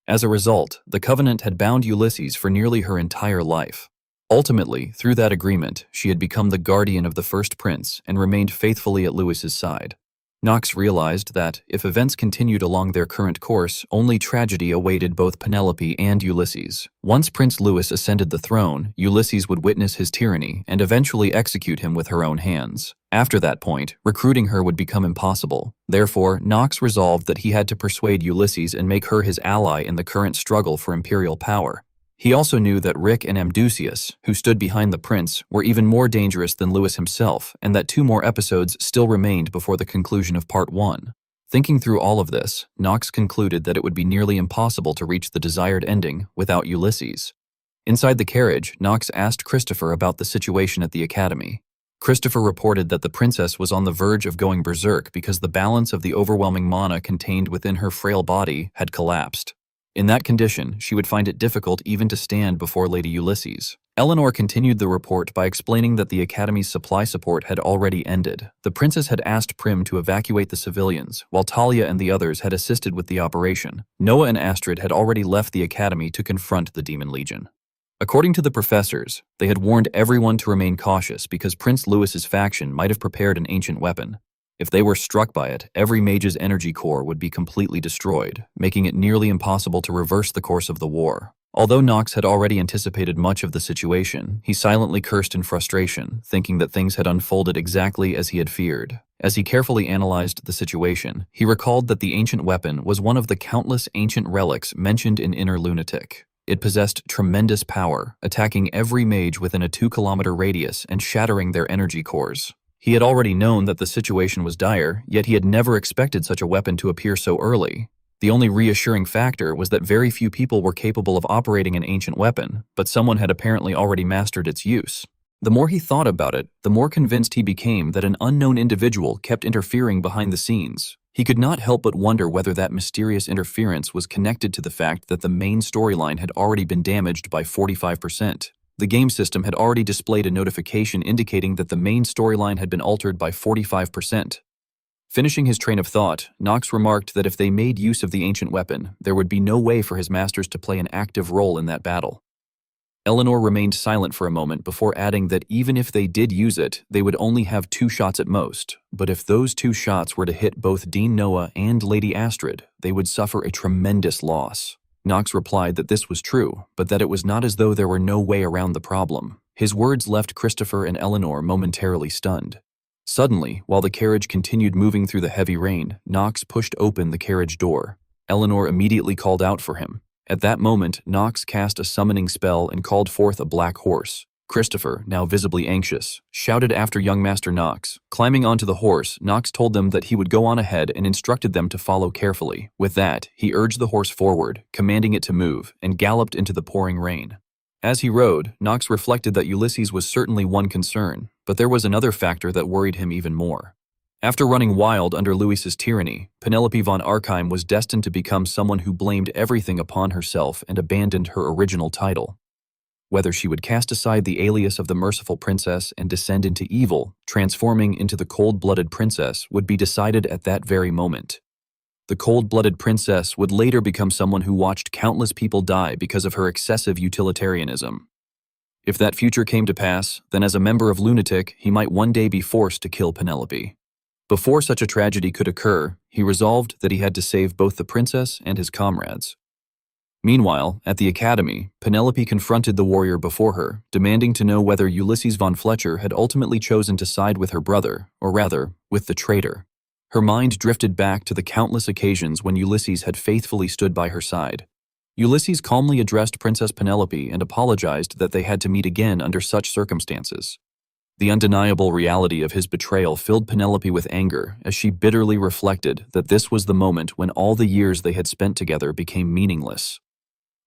As a result, the covenant had bound Ulysses for nearly her entire life. Ultimately, through that agreement, she had become the guardian of the first prince and remained faithfully at Louis's side. Knox realized that, if events continued along their current course, only tragedy awaited both Penelope and Ulysses. Once Prince Louis ascended the throne, Ulysses would witness his tyranny and eventually execute him with her own hands. After that point, recruiting her would become impossible. Therefore, Knox resolved that he had to persuade Ulysses and make her his ally in the current struggle for imperial power. He also knew that Rick and Amdusius, who stood behind the prince, were even more dangerous than Louis himself, and that 2 more episodes still remained before the conclusion of Part 1. Thinking through all of this, Knox concluded that it would be nearly impossible to reach the desired ending without Ulysses. Inside the carriage, Knox asked Christopher about the situation at the academy. Christopher reported that the princess was on the verge of going berserk because the balance of the overwhelming mana contained within her frail body had collapsed. In that condition, she would find it difficult even to stand before Lady Ulysses. Eleanor continued the report by explaining that the Academy's supply support had already ended. The princess had asked Prim to evacuate the civilians, while Talia and the others had assisted with the operation. Noah and Astrid had already left the Academy to confront the Demon Legion. According to the professors, they had warned everyone to remain cautious because Prince Louis's faction might have prepared an ancient weapon. If they were struck by it, every mage's energy core would be completely destroyed, making it nearly impossible to reverse the course of the war. Although Knox had already anticipated much of the situation, he silently cursed in frustration, thinking that things had unfolded exactly as he had feared. As he carefully analyzed the situation, he recalled that the ancient weapon was one of the countless ancient relics mentioned in Inner Lunatic. It possessed tremendous power, attacking every mage within a 2-kilometer radius and shattering their energy cores. He had already known that the situation was dire, yet he had never expected such a weapon to appear so early. The only reassuring factor was that very few people were capable of operating an ancient weapon, but someone had apparently already mastered its use. The more he thought about it, the more convinced he became that an unknown individual kept interfering behind the scenes. He could not help but wonder whether that mysterious interference was connected to the fact that the main storyline had already been damaged by 45%. The game system had already displayed a notification indicating that the main storyline had been altered by 45%. Finishing his train of thought, Nox remarked that if they made use of the ancient weapon, there would be no way for his masters to play an active role in that battle. Eleanor remained silent for a moment before adding that even if they did use it, they would only have 2 shots at most, but if those 2 shots were to hit both Dean Noah and Lady Astrid, they would suffer a tremendous loss. Nox replied that this was true, but that it was not as though there were no way around the problem. His words left Christopher and Eleanor momentarily stunned. Suddenly, while the carriage continued moving through the heavy rain, Nox pushed open the carriage door. Eleanor immediately called out for him. At that moment, Nox cast a summoning spell and called forth a black horse. Christopher, now visibly anxious, shouted after young Master Nox. Climbing onto the horse, Nox told them that he would go on ahead and instructed them to follow carefully. With that, he urged the horse forward, commanding it to move, and galloped into the pouring rain. As he rode, Nox reflected that Ulysses was certainly one concern, but there was another factor that worried him even more. After running wild under Louis's tyranny, Penelope von Archheim was destined to become someone who blamed everything upon herself and abandoned her original title. Whether she would cast aside the alias of the merciful princess and descend into evil, transforming into the cold-blooded princess, would be decided at that very moment. The cold-blooded princess would later become someone who watched countless people die because of her excessive utilitarianism. If that future came to pass, then as a member of Lunatic, he might one day be forced to kill Penelope. Before such a tragedy could occur, he resolved that he had to save both the princess and his comrades. Meanwhile, at the academy, Penelope confronted the warrior before her, demanding to know whether Ulysses von Fletcher had ultimately chosen to side with her brother, or rather, with the traitor. Her mind drifted back to the countless occasions when Ulysses had faithfully stood by her side. Ulysses calmly addressed Princess Penelope and apologized that they had to meet again under such circumstances. The undeniable reality of his betrayal filled Penelope with anger as she bitterly reflected that this was the moment when all the years they had spent together became meaningless.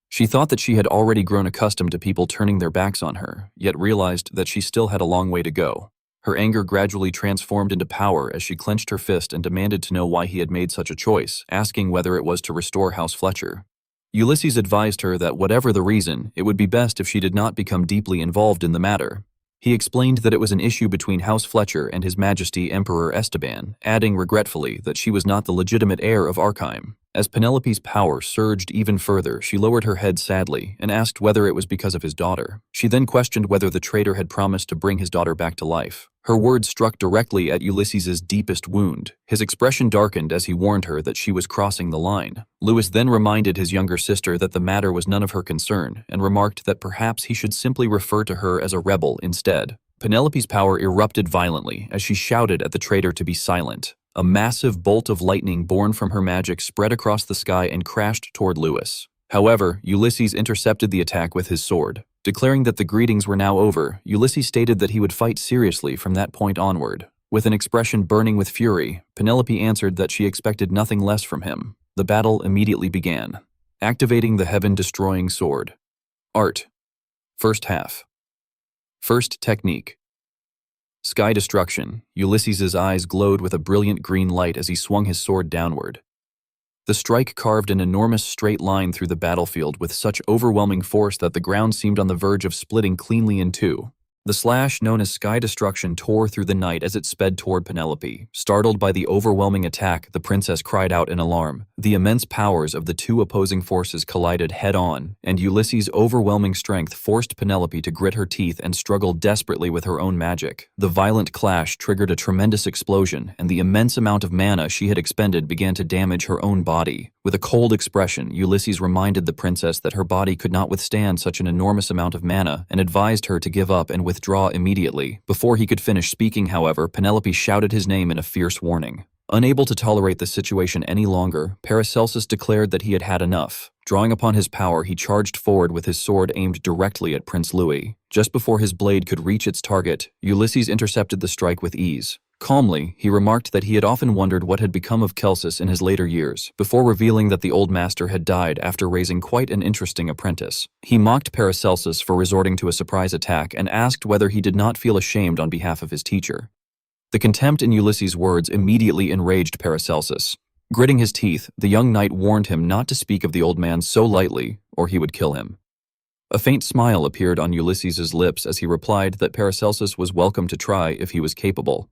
She thought that she had already grown accustomed to people turning their backs on her, yet realized that she still had a long way to go. Her anger gradually transformed into power as she clenched her fist and demanded to know why he had made such a choice, asking whether it was to restore House Fletcher. Ulysses advised her that whatever the reason, it would be best if she did not become deeply involved in the matter. He explained that it was an issue between House Fletcher and His Majesty Emperor Esteban, adding regretfully that she was not the legitimate heir of Archheim. As Penelope's power surged even further, she lowered her head sadly and asked whether it was because of his daughter. She then questioned whether the traitor had promised to bring his daughter back to life. Her words struck directly at Ulysses's deepest wound. His expression darkened as he warned her that she was crossing the line. Louis then reminded his younger sister that the matter was none of her concern and remarked that perhaps he should simply refer to her as a rebel instead. Penelope's power erupted violently as she shouted at the traitor to be silent. A massive bolt of lightning born from her magic spread across the sky and crashed toward Louis. However, Ulysses intercepted the attack with his sword. Declaring that the greetings were now over, Ulysses stated that he would fight seriously from that point onward. With an expression burning with fury, Penelope answered that she expected nothing less from him. The battle immediately began. Activating the heaven-destroying sword. Art. First half. First technique. Sky destruction. Ulysses's eyes glowed with a brilliant green light as he swung his sword downward. The strike carved an enormous straight line through the battlefield with such overwhelming force that the ground seemed on the verge of splitting cleanly in two. The slash, known as sky destruction, tore through the night as it sped toward Penelope. Startled by the overwhelming attack, the princess cried out in alarm. The immense powers of the two opposing forces collided head-on, and Ulysses' overwhelming strength forced Penelope to grit her teeth and struggle desperately with her own magic. The violent clash triggered a tremendous explosion, and the immense amount of mana she had expended began to damage her own body. With a cold expression, Ulysses reminded the princess that her body could not withstand such an enormous amount of mana and advised her to give up and withdraw immediately. Before he could finish speaking, however, Penelope shouted his name in a fierce warning. Unable to tolerate the situation any longer, Paracelsus declared that he had had enough. Drawing upon his power, he charged forward with his sword aimed directly at Prince Louis. Just before his blade could reach its target, Ulysses intercepted the strike with ease. Calmly, he remarked that he had often wondered what had become of Celsus in his later years, before revealing that the old master had died after raising quite an interesting apprentice. He mocked Paracelsus for resorting to a surprise attack and asked whether he did not feel ashamed on behalf of his teacher. The contempt in Ulysses' words immediately enraged Paracelsus. Gritting his teeth, the young knight warned him not to speak of the old man so lightly, or he would kill him. A faint smile appeared on Ulysses's lips as he replied that Paracelsus was welcome to try if he was capable.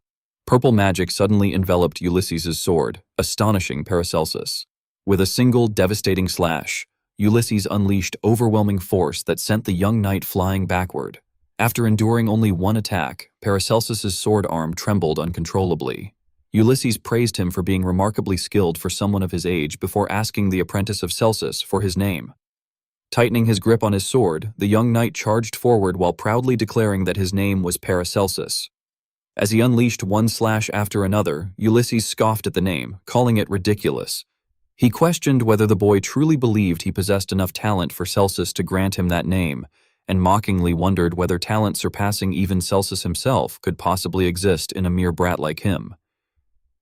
Purple magic suddenly enveloped Ulysses's sword, astonishing Paracelsus. With a single devastating slash, Ulysses unleashed overwhelming force that sent the young knight flying backward. After enduring only one attack, Paracelsus's sword arm trembled uncontrollably. Ulysses praised him for being remarkably skilled for someone of his age before asking the apprentice of Celsus for his name. Tightening his grip on his sword, the young knight charged forward while proudly declaring that his name was Paracelsus. As he unleashed one slash after another, Ulysses scoffed at the name, calling it ridiculous. He questioned whether the boy truly believed he possessed enough talent for Celsus to grant him that name, and mockingly wondered whether talent surpassing even Celsus himself could possibly exist in a mere brat like him.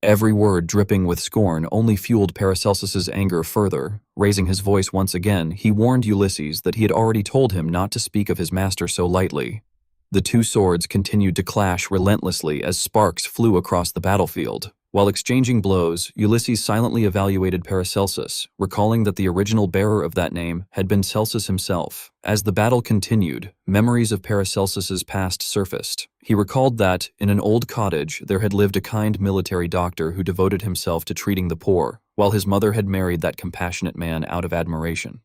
Every word dripping with scorn only fueled Paracelsus's anger further. Raising his voice once again, he warned Ulysses that he had already told him not to speak of his master so lightly. The two swords continued to clash relentlessly as sparks flew across the battlefield. While exchanging blows, Ulysses silently evaluated Paracelsus, recalling that the original bearer of that name had been Celsus himself. As the battle continued, memories of Paracelsus's past surfaced. He recalled that, in an old cottage, there had lived a kind military doctor who devoted himself to treating the poor, while his mother had married that compassionate man out of admiration.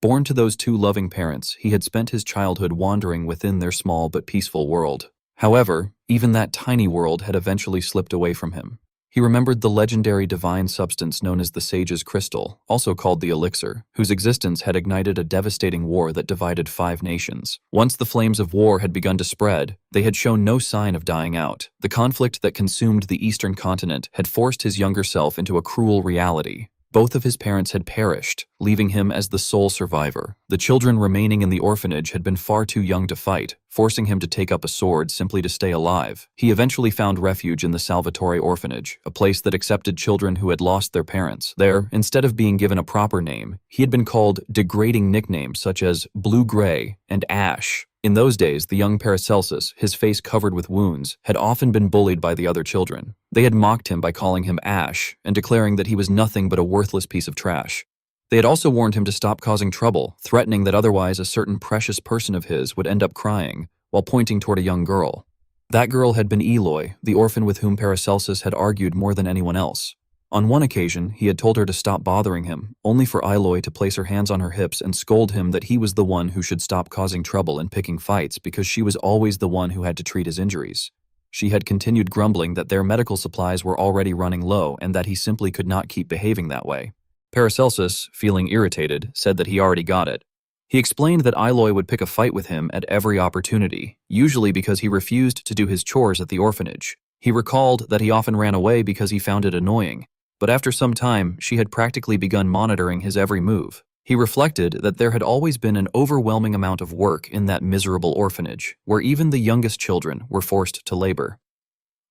Born to those two loving parents, he had spent his childhood wandering within their small but peaceful world. However, even that tiny world had eventually slipped away from him. He remembered the legendary divine substance known as the Sage's Crystal, also called the Elixir, whose existence had ignited a devastating war that divided 5 nations. Once the flames of war had begun to spread, they had shown no sign of dying out. The conflict that consumed the eastern continent had forced his younger self into a cruel reality. Both of his parents had perished, leaving him as the sole survivor. The children remaining in the orphanage had been far too young to fight, forcing him to take up a sword simply to stay alive. He eventually found refuge in the Salvatore orphanage, a place that accepted children who had lost their parents. There, instead of being given a proper name, he had been called degrading nicknames such as Blue-Gray and Ash. In those days, the young Paracelsus, his face covered with wounds, had often been bullied by the other children. They had mocked him by calling him Ash and declaring that he was nothing but a worthless piece of trash. They had also warned him to stop causing trouble, threatening that otherwise a certain precious person of his would end up crying, while pointing toward a young girl. That girl had been Eloy, the orphan with whom Paracelsus had argued more than anyone else. On one occasion, he had told her to stop bothering him, only for Eloy to place her hands on her hips and scold him that he was the one who should stop causing trouble and picking fights because she was always the one who had to treat his injuries. She had continued grumbling that their medical supplies were already running low and that he simply could not keep behaving that way. Paracelsus, feeling irritated, said that he already got it. He explained that Eloy would pick a fight with him at every opportunity, usually because he refused to do his chores at the orphanage. He recalled that he often ran away because he found it annoying. But after some time, she had practically begun monitoring his every move. He reflected that there had always been an overwhelming amount of work in that miserable orphanage, where even the youngest children were forced to labor.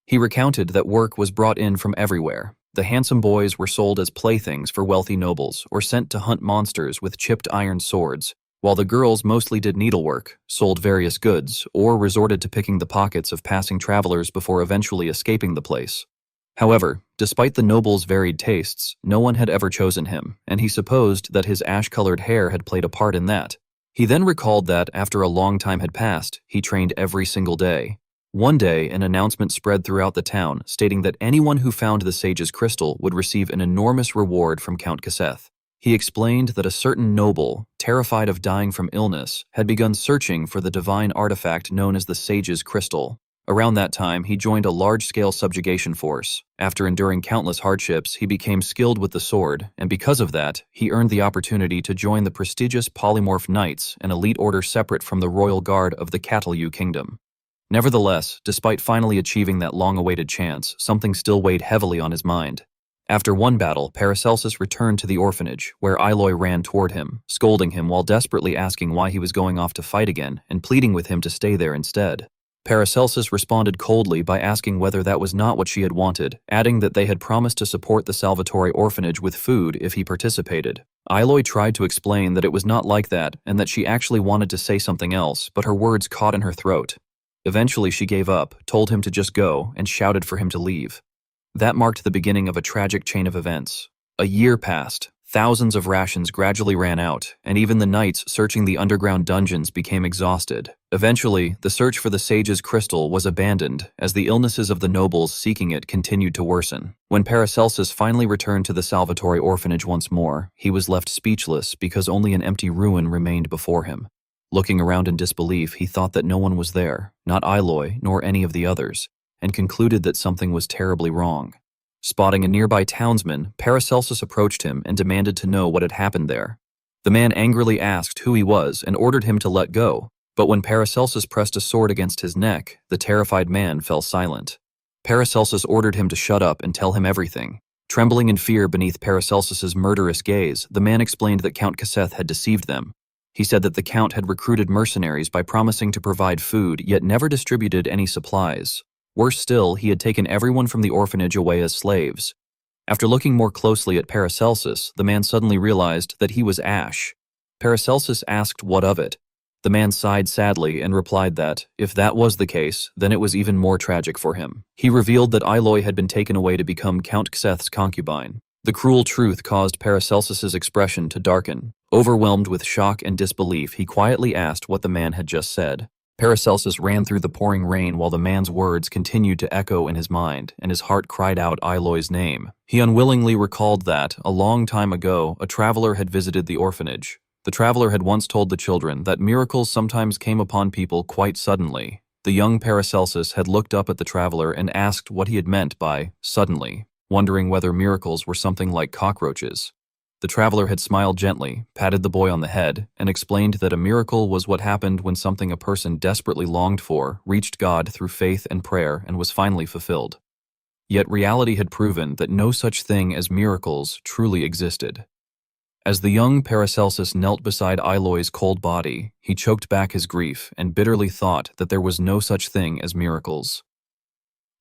He recounted that work was brought in from everywhere. The handsome boys were sold as playthings for wealthy nobles or sent to hunt monsters with chipped iron swords, while the girls mostly did needlework, sold various goods, or resorted to picking the pockets of passing travelers before eventually escaping the place. However, despite the noble's varied tastes, no one had ever chosen him, and he supposed that his ash-colored hair had played a part in that. He then recalled that, after a long time had passed, he trained every single day. One day, an announcement spread throughout the town, stating that anyone who found the Sage's Crystal would receive an enormous reward from Count Casseth. He explained that a certain noble, terrified of dying from illness, had begun searching for the divine artifact known as the Sage's Crystal. Around that time, he joined a large-scale subjugation force. After enduring countless hardships, he became skilled with the sword, and because of that, he earned the opportunity to join the prestigious Polymorph Knights, an elite order separate from the royal guard of the Catalu Kingdom. Nevertheless, despite finally achieving that long-awaited chance, something still weighed heavily on his mind. After one battle, Paracelsus returned to the orphanage, where Eloy ran toward him, scolding him while desperately asking why he was going off to fight again and pleading with him to stay there instead. Paracelsus responded coldly by asking whether that was not what she had wanted, adding that they had promised to support the Salvatore orphanage with food if he participated. Eloy tried to explain that it was not like that and that she actually wanted to say something else, but her words caught in her throat. Eventually she gave up, told him to just go, and shouted for him to leave. That marked the beginning of a tragic chain of events. A year passed, thousands of rations gradually ran out, and even the knights searching the underground dungeons became exhausted. Eventually, the search for the sage's crystal was abandoned, as the illnesses of the nobles seeking it continued to worsen. When Paracelsus finally returned to the Salvatore orphanage once more, he was left speechless because only an empty ruin remained before him. Looking around in disbelief, he thought that no one was there, not Aloy nor any of the others, and concluded that something was terribly wrong. Spotting a nearby townsman, Paracelsus approached him and demanded to know what had happened there. The man angrily asked who he was and ordered him to let go, but when Paracelsus pressed a sword against his neck, the terrified man fell silent. Paracelsus ordered him to shut up and tell him everything. Trembling in fear beneath Paracelsus's murderous gaze, the man explained that Count Casseth had deceived them. He said that the Count had recruited mercenaries by promising to provide food, yet never distributed any supplies. Worse still, he had taken everyone from the orphanage away as slaves. After looking more closely at Paracelsus, the man suddenly realized that he was Ash. Paracelsus asked what of it. The man sighed sadly and replied that, if that was the case, then it was even more tragic for him. He revealed that Aloy had been taken away to become Count Casseth's concubine. The cruel truth caused Paracelsus's expression to darken. Overwhelmed with shock and disbelief, he quietly asked what the man had just said. Paracelsus ran through the pouring rain while the man's words continued to echo in his mind, and his heart cried out Aloy's name. He unwillingly recalled that, a long time ago, a traveler had visited the orphanage. The traveler had once told the children that miracles sometimes came upon people quite suddenly. The young Paracelsus had looked up at the traveler and asked what he had meant by suddenly, wondering whether miracles were something like cockroaches. The traveler had smiled gently, patted the boy on the head, and explained that a miracle was what happened when something a person desperately longed for reached God through faith and prayer and was finally fulfilled. Yet reality had proven that no such thing as miracles truly existed. As the young Paracelsus knelt beside Aloy's cold body, he choked back his grief and bitterly thought that there was no such thing as miracles.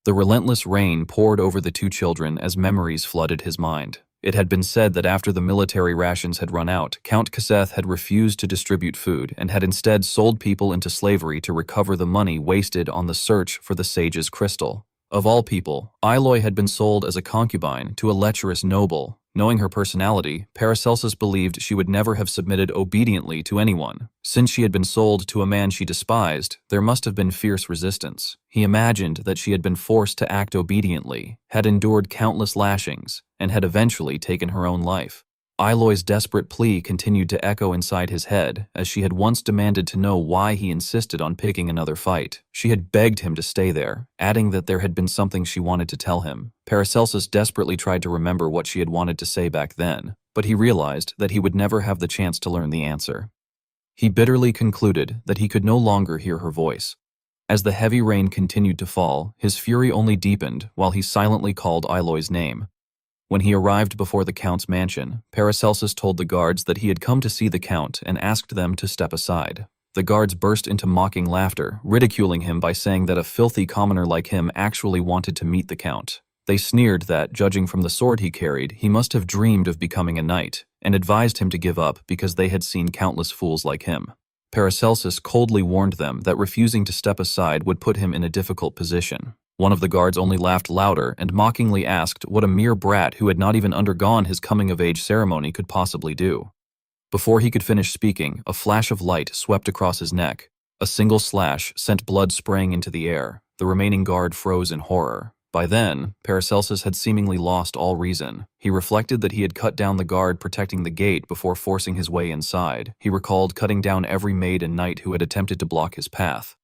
The relentless rain poured over the two children as memories flooded his mind. It had been said that after the military rations had run out, Count Casseth had refused to distribute food and had instead sold people into slavery to recover the money wasted on the search for the sage's crystal. Of all people, Aloy had been sold as a concubine to a lecherous noble. Knowing her personality, Paracelsus believed she would never have submitted obediently to anyone. Since she had been sold to a man she despised, there must have been fierce resistance. He imagined that she had been forced to act obediently, had endured countless lashings, and had eventually taken her own life. Aloy's desperate plea continued to echo inside his head, as she had once demanded to know why he insisted on picking another fight. She had begged him to stay there, adding that there had been something she wanted to tell him. Paracelsus desperately tried to remember what she had wanted to say back then, but he realized that he would never have the chance to learn the answer. He bitterly concluded that he could no longer hear her voice. As the heavy rain continued to fall, his fury only deepened while he silently called Aloy's name. When he arrived before the Count's mansion, Paracelsus told the guards that he had come to see the Count and asked them to step aside. The guards burst into mocking laughter, ridiculing him by saying that a filthy commoner like him actually wanted to meet the Count. They sneered that, judging from the sword he carried, he must have dreamed of becoming a knight, and advised him to give up because they had seen countless fools like him. Paracelsus coldly warned them that refusing to step aside would put him in a difficult position. One of the guards only laughed louder and mockingly asked what a mere brat who had not even undergone his coming-of-age ceremony could possibly do. Before he could finish speaking, a flash of light swept across his neck. A single slash sent blood spraying into the air. The remaining guard froze in horror. By then, Paracelsus had seemingly lost all reason. He reflected that he had cut down the guard protecting the gate before forcing his way inside. He recalled cutting down every maid and knight who had attempted to block his path.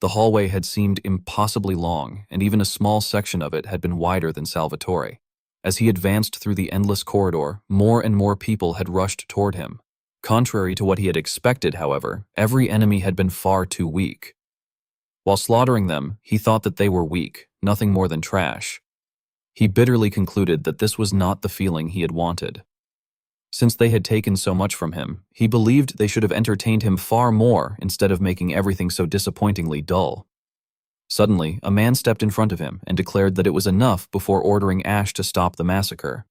The hallway had seemed impossibly long, and even a small section of it had been wider than Salvatore. As he advanced through the endless corridor, more and more people had rushed toward him. Contrary to what he had expected, however, every enemy had been far too weak. While slaughtering them, he thought that they were weak, nothing more than trash. He bitterly concluded that this was not the feeling he had wanted. Since they had taken so much from him, he believed they should have entertained him far more instead of making everything so disappointingly dull. Suddenly, a man stepped in front of him and declared that it was enough before ordering Ash to stop the massacre.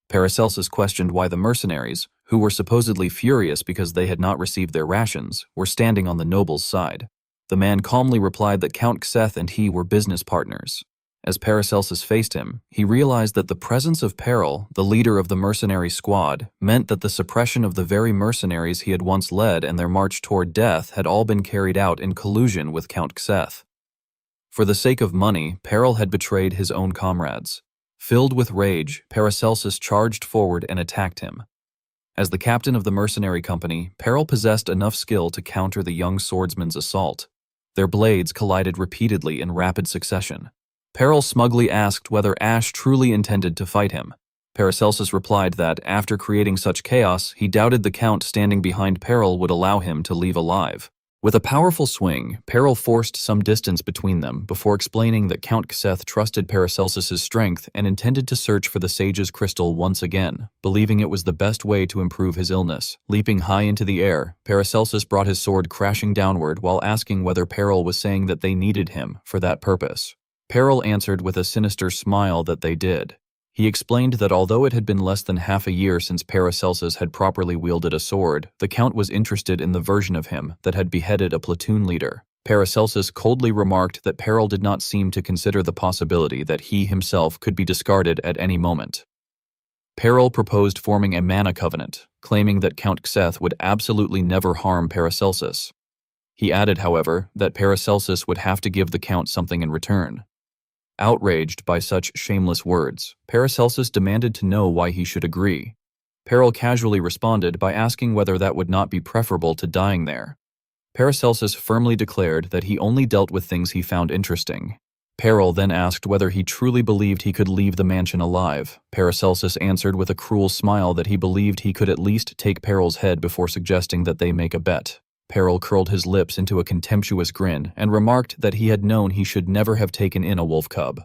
Paracelsus questioned why the mercenaries, who were supposedly furious because they had not received their rations, were standing on the noble's side. The man calmly replied that Count Xeth and he were business partners. As Paracelsus faced him, he realized that the presence of Peril, the leader of the mercenary squad, meant that the suppression of the very mercenaries he had once led and their march toward death had all been carried out in collusion with Count Xeth. For the sake of money, Peril had betrayed his own comrades. Filled with rage, Paracelsus charged forward and attacked him. As the captain of the mercenary company, Peril possessed enough skill to counter the young swordsman's assault. Their blades collided repeatedly in rapid succession. Peril smugly asked whether Ash truly intended to fight him. Paracelsus replied that, after creating such chaos, he doubted the Count standing behind Peril would allow him to leave alive. With a powerful swing, Peril forced some distance between them before explaining that Count Xeth trusted Paracelsus's strength and intended to search for the sage's crystal once again, believing it was the best way to improve his illness. Leaping high into the air, Paracelsus brought his sword crashing downward while asking whether Peril was saying that they needed him for that purpose. Peril answered with a sinister smile that they did. He explained that although it had been less than half a year since Paracelsus had properly wielded a sword, the Count was interested in the version of him that had beheaded a platoon leader. Paracelsus coldly remarked that Peril did not seem to consider the possibility that he himself could be discarded at any moment. Peril proposed forming a mana covenant, claiming that Count Xeth would absolutely never harm Paracelsus. He added, however, that Paracelsus would have to give the Count something in return. Outraged by such shameless words, Paracelsus demanded to know why he should agree. Peril casually responded by asking whether that would not be preferable to dying there. Paracelsus firmly declared that he only dealt with things he found interesting. Peril then asked whether he truly believed he could leave the mansion alive. Paracelsus answered with a cruel smile that he believed he could at least take Peril's head before suggesting that they make a bet. Peril curled his lips into a contemptuous grin and remarked that he had known he should never have taken in a wolf cub.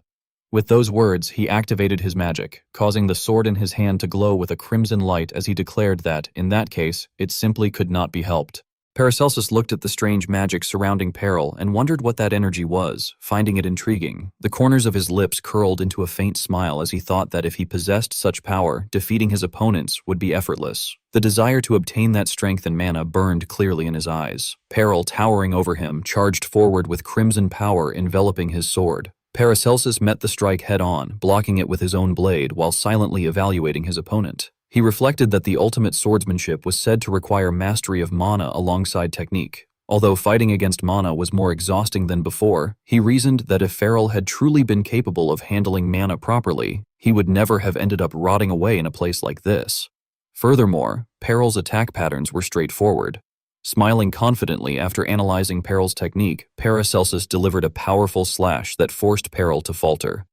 With those words, he activated his magic, causing the sword in his hand to glow with a crimson light as he declared that, in that case, it simply could not be helped. Paracelsus looked at the strange magic surrounding Peril and wondered what that energy was, finding it intriguing. The corners of his lips curled into a faint smile as he thought that if he possessed such power, defeating his opponents would be effortless. The desire to obtain that strength and mana burned clearly in his eyes. Peril, towering over him, charged forward with crimson power enveloping his sword. Paracelsus met the strike head-on, blocking it with his own blade while silently evaluating his opponent. He reflected that the ultimate swordsmanship was said to require mastery of mana alongside technique. Although fighting against mana was more exhausting than before, he reasoned that if Peril had truly been capable of handling mana properly, he would never have ended up rotting away in a place like this. Furthermore, Peril's attack patterns were straightforward. Smiling confidently after analyzing Peril's technique, Paracelsus delivered a powerful slash that forced Peril to falter.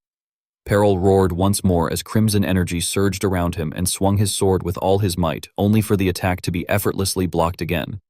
Peril roared once more as crimson energy surged around him and swung his sword with all his might, only for the attack to be effortlessly blocked again.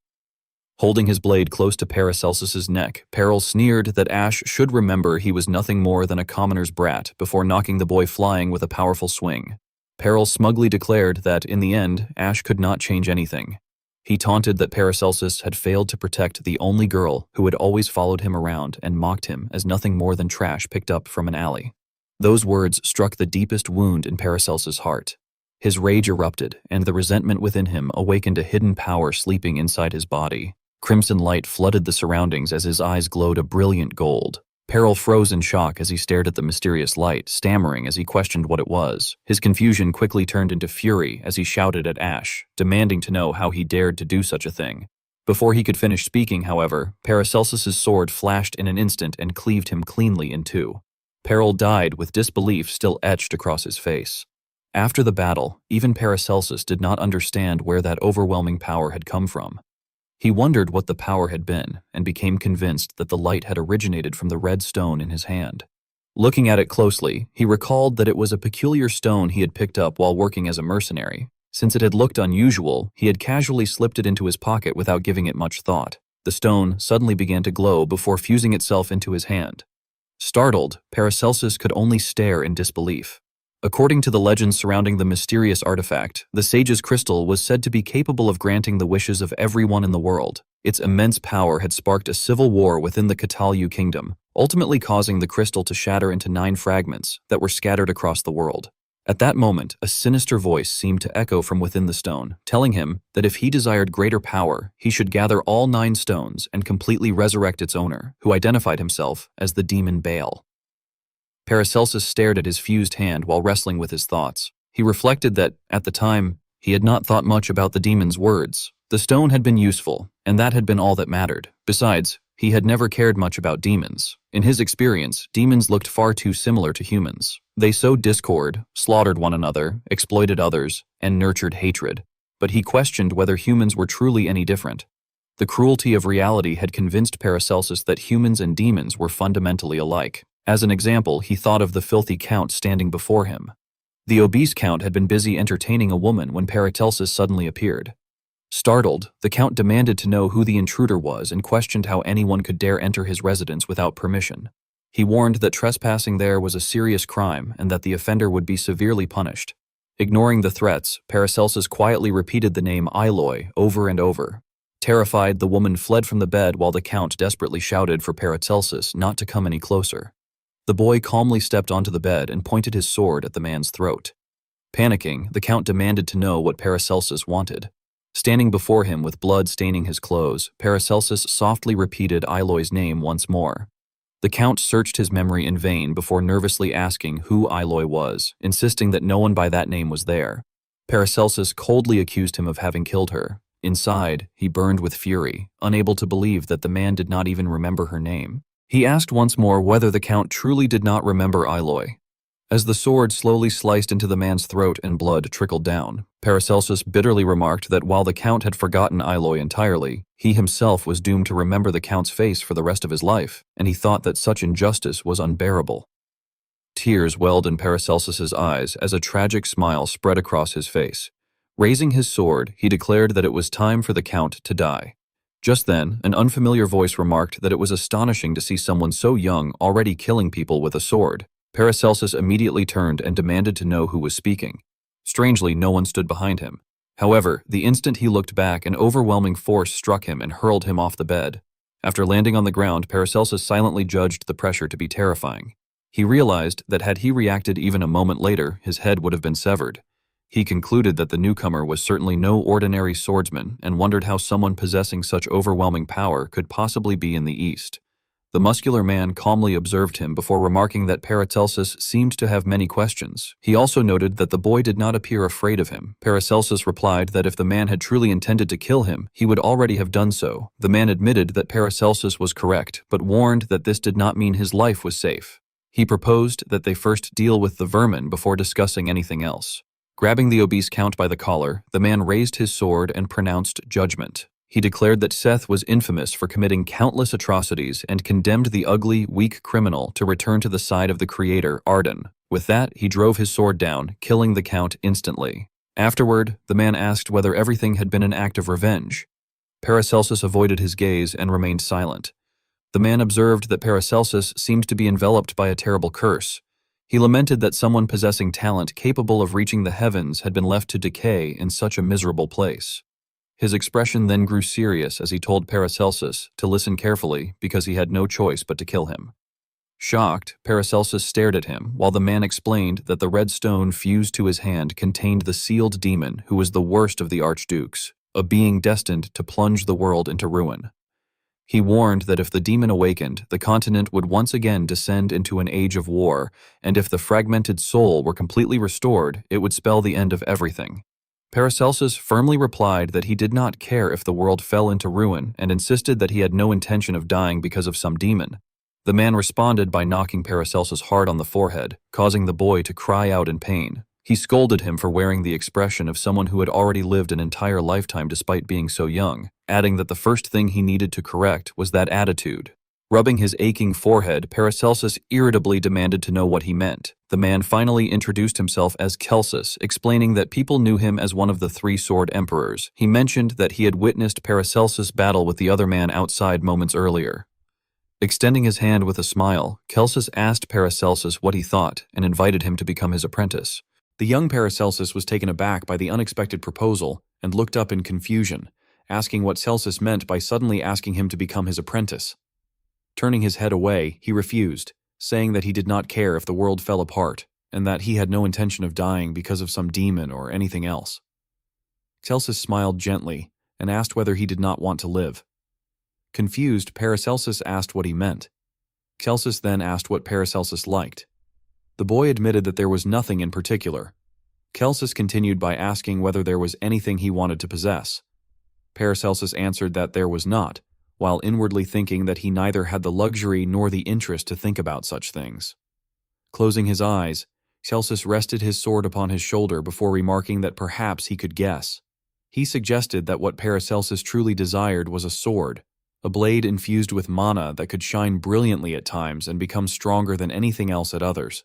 Holding his blade close to Paracelsus's neck, Peril sneered that Ash should remember he was nothing more than a commoner's brat before knocking the boy flying with a powerful swing. Peril smugly declared that, in the end, Ash could not change anything. He taunted that Paracelsus had failed to protect the only girl who had always followed him around and mocked him as nothing more than trash picked up from an alley. Those words struck the deepest wound in Paracelsus' heart. His rage erupted, and the resentment within him awakened a hidden power sleeping inside his body. Crimson light flooded the surroundings as his eyes glowed a brilliant gold. Peril froze in shock as he stared at the mysterious light, stammering as he questioned what it was. His confusion quickly turned into fury as he shouted at Ash, demanding to know how he dared to do such a thing. Before he could finish speaking, however, Paracelsus's sword flashed in an instant and cleaved him cleanly in two. Peril died with disbelief still etched across his face. After the battle, even Paracelsus did not understand where that overwhelming power had come from. He wondered what the power had been and became convinced that the light had originated from the red stone in his hand. Looking at it closely, he recalled that it was a peculiar stone he had picked up while working as a mercenary. Since it had looked unusual, he had casually slipped it into his pocket without giving it much thought. The stone suddenly began to glow before fusing itself into his hand. Startled, Paracelsus could only stare in disbelief. According to the legends surrounding the mysterious artifact, the sage's crystal was said to be capable of granting the wishes of everyone in the world. Its immense power had sparked a civil war within the Catalu kingdom, ultimately causing the crystal to shatter into 9 fragments that were scattered across the world. At that moment, a sinister voice seemed to echo from within the stone, telling him that if he desired greater power, he should gather all 9 stones and completely resurrect its owner, who identified himself as the demon Baal. Paracelsus stared at his fused hand while wrestling with his thoughts. He reflected that, at the time, he had not thought much about the demon's words. The stone had been useful, and that had been all that mattered. Besides, he had never cared much about demons. In his experience, demons looked far too similar to humans. They sowed discord, slaughtered one another, exploited others, and nurtured hatred. But he questioned whether humans were truly any different. The cruelty of reality had convinced Paracelsus that humans and demons were fundamentally alike. As an example, he thought of the filthy count standing before him. The obese count had been busy entertaining a woman when Paracelsus suddenly appeared. Startled, the count demanded to know who the intruder was and questioned how anyone could dare enter his residence without permission. He warned that trespassing there was a serious crime and that the offender would be severely punished. Ignoring the threats, Paracelsus quietly repeated the name Eloy over and over. Terrified, the woman fled from the bed while the count desperately shouted for Paracelsus not to come any closer. The boy calmly stepped onto the bed and pointed his sword at the man's throat. Panicking, the count demanded to know what Paracelsus wanted. Standing before him with blood staining his clothes, Paracelsus softly repeated Eloy's name once more. The count searched his memory in vain before nervously asking who Eloy was, insisting that no one by that name was there. Paracelsus coldly accused him of having killed her. Inside, he burned with fury, unable to believe that the man did not even remember her name. He asked once more whether the count truly did not remember Eloy. As the sword slowly sliced into the man's throat and blood trickled down, Paracelsus bitterly remarked that while the count had forgotten Eloy entirely, he himself was doomed to remember the count's face for the rest of his life, and he thought that such injustice was unbearable. Tears welled in Paracelsus's eyes as a tragic smile spread across his face. Raising his sword, he declared that it was time for the count to die. Just then, an unfamiliar voice remarked that it was astonishing to see someone so young already killing people with a sword. Paracelsus immediately turned and demanded to know who was speaking. Strangely, no one stood behind him. However, the instant he looked back, an overwhelming force struck him and hurled him off the bed. After landing on the ground, Paracelsus silently judged the pressure to be terrifying. He realized that had he reacted even a moment later, his head would have been severed. He concluded that the newcomer was certainly no ordinary swordsman and wondered how someone possessing such overwhelming power could possibly be in the East. The muscular man calmly observed him before remarking that Paracelsus seemed to have many questions. He also noted that the boy did not appear afraid of him. Paracelsus replied that if the man had truly intended to kill him, he would already have done so. The man admitted that Paracelsus was correct, but warned that this did not mean his life was safe. He proposed that they first deal with the vermin before discussing anything else. Grabbing the obese count by the collar, the man raised his sword and pronounced judgment. He declared that Seth was infamous for committing countless atrocities and condemned the ugly, weak criminal to return to the side of the creator, Arden. With that, he drove his sword down, killing the count instantly. Afterward, the man asked whether everything had been an act of revenge. Paracelsus avoided his gaze and remained silent. The man observed that Paracelsus seemed to be enveloped by a terrible curse. He lamented that someone possessing talent capable of reaching the heavens had been left to decay in such a miserable place. His expression then grew serious as he told Paracelsus to listen carefully because he had no choice but to kill him. Shocked, Paracelsus stared at him while the man explained that the red stone fused to his hand contained the sealed demon who was the worst of the archdukes, a being destined to plunge the world into ruin. He warned that if the demon awakened, the continent would once again descend into an age of war, and if the fragmented soul were completely restored, it would spell the end of everything. Paracelsus firmly replied that he did not care if the world fell into ruin and insisted that he had no intention of dying because of some demon. The man responded by knocking Paracelsus hard on the forehead, causing the boy to cry out in pain. He scolded him for wearing the expression of someone who had already lived an entire lifetime despite being so young, adding that the first thing he needed to correct was that attitude. Rubbing his aching forehead, Paracelsus irritably demanded to know what he meant. The man finally introduced himself as Celsus, explaining that people knew him as one of the 3 sword emperors. He mentioned that he had witnessed Paracelsus' battle with the other man outside moments earlier. Extending his hand with a smile, Celsus asked Paracelsus what he thought and invited him to become his apprentice. The young Paracelsus was taken aback by the unexpected proposal and looked up in confusion, asking what Celsus meant by suddenly asking him to become his apprentice. Turning his head away, he refused, saying that he did not care if the world fell apart, and that he had no intention of dying because of some demon or anything else. Celsus smiled gently and asked whether he did not want to live. Confused, Paracelsus asked what he meant. Celsus then asked what Paracelsus liked. The boy admitted that there was nothing in particular. Celsus continued by asking whether there was anything he wanted to possess. Paracelsus answered that there was not, while inwardly thinking that he neither had the luxury nor the interest to think about such things. Closing his eyes, Celsus rested his sword upon his shoulder before remarking that perhaps he could guess. He suggested that what Paracelsus truly desired was a sword, a blade infused with mana that could shine brilliantly at times and become stronger than anything else at others.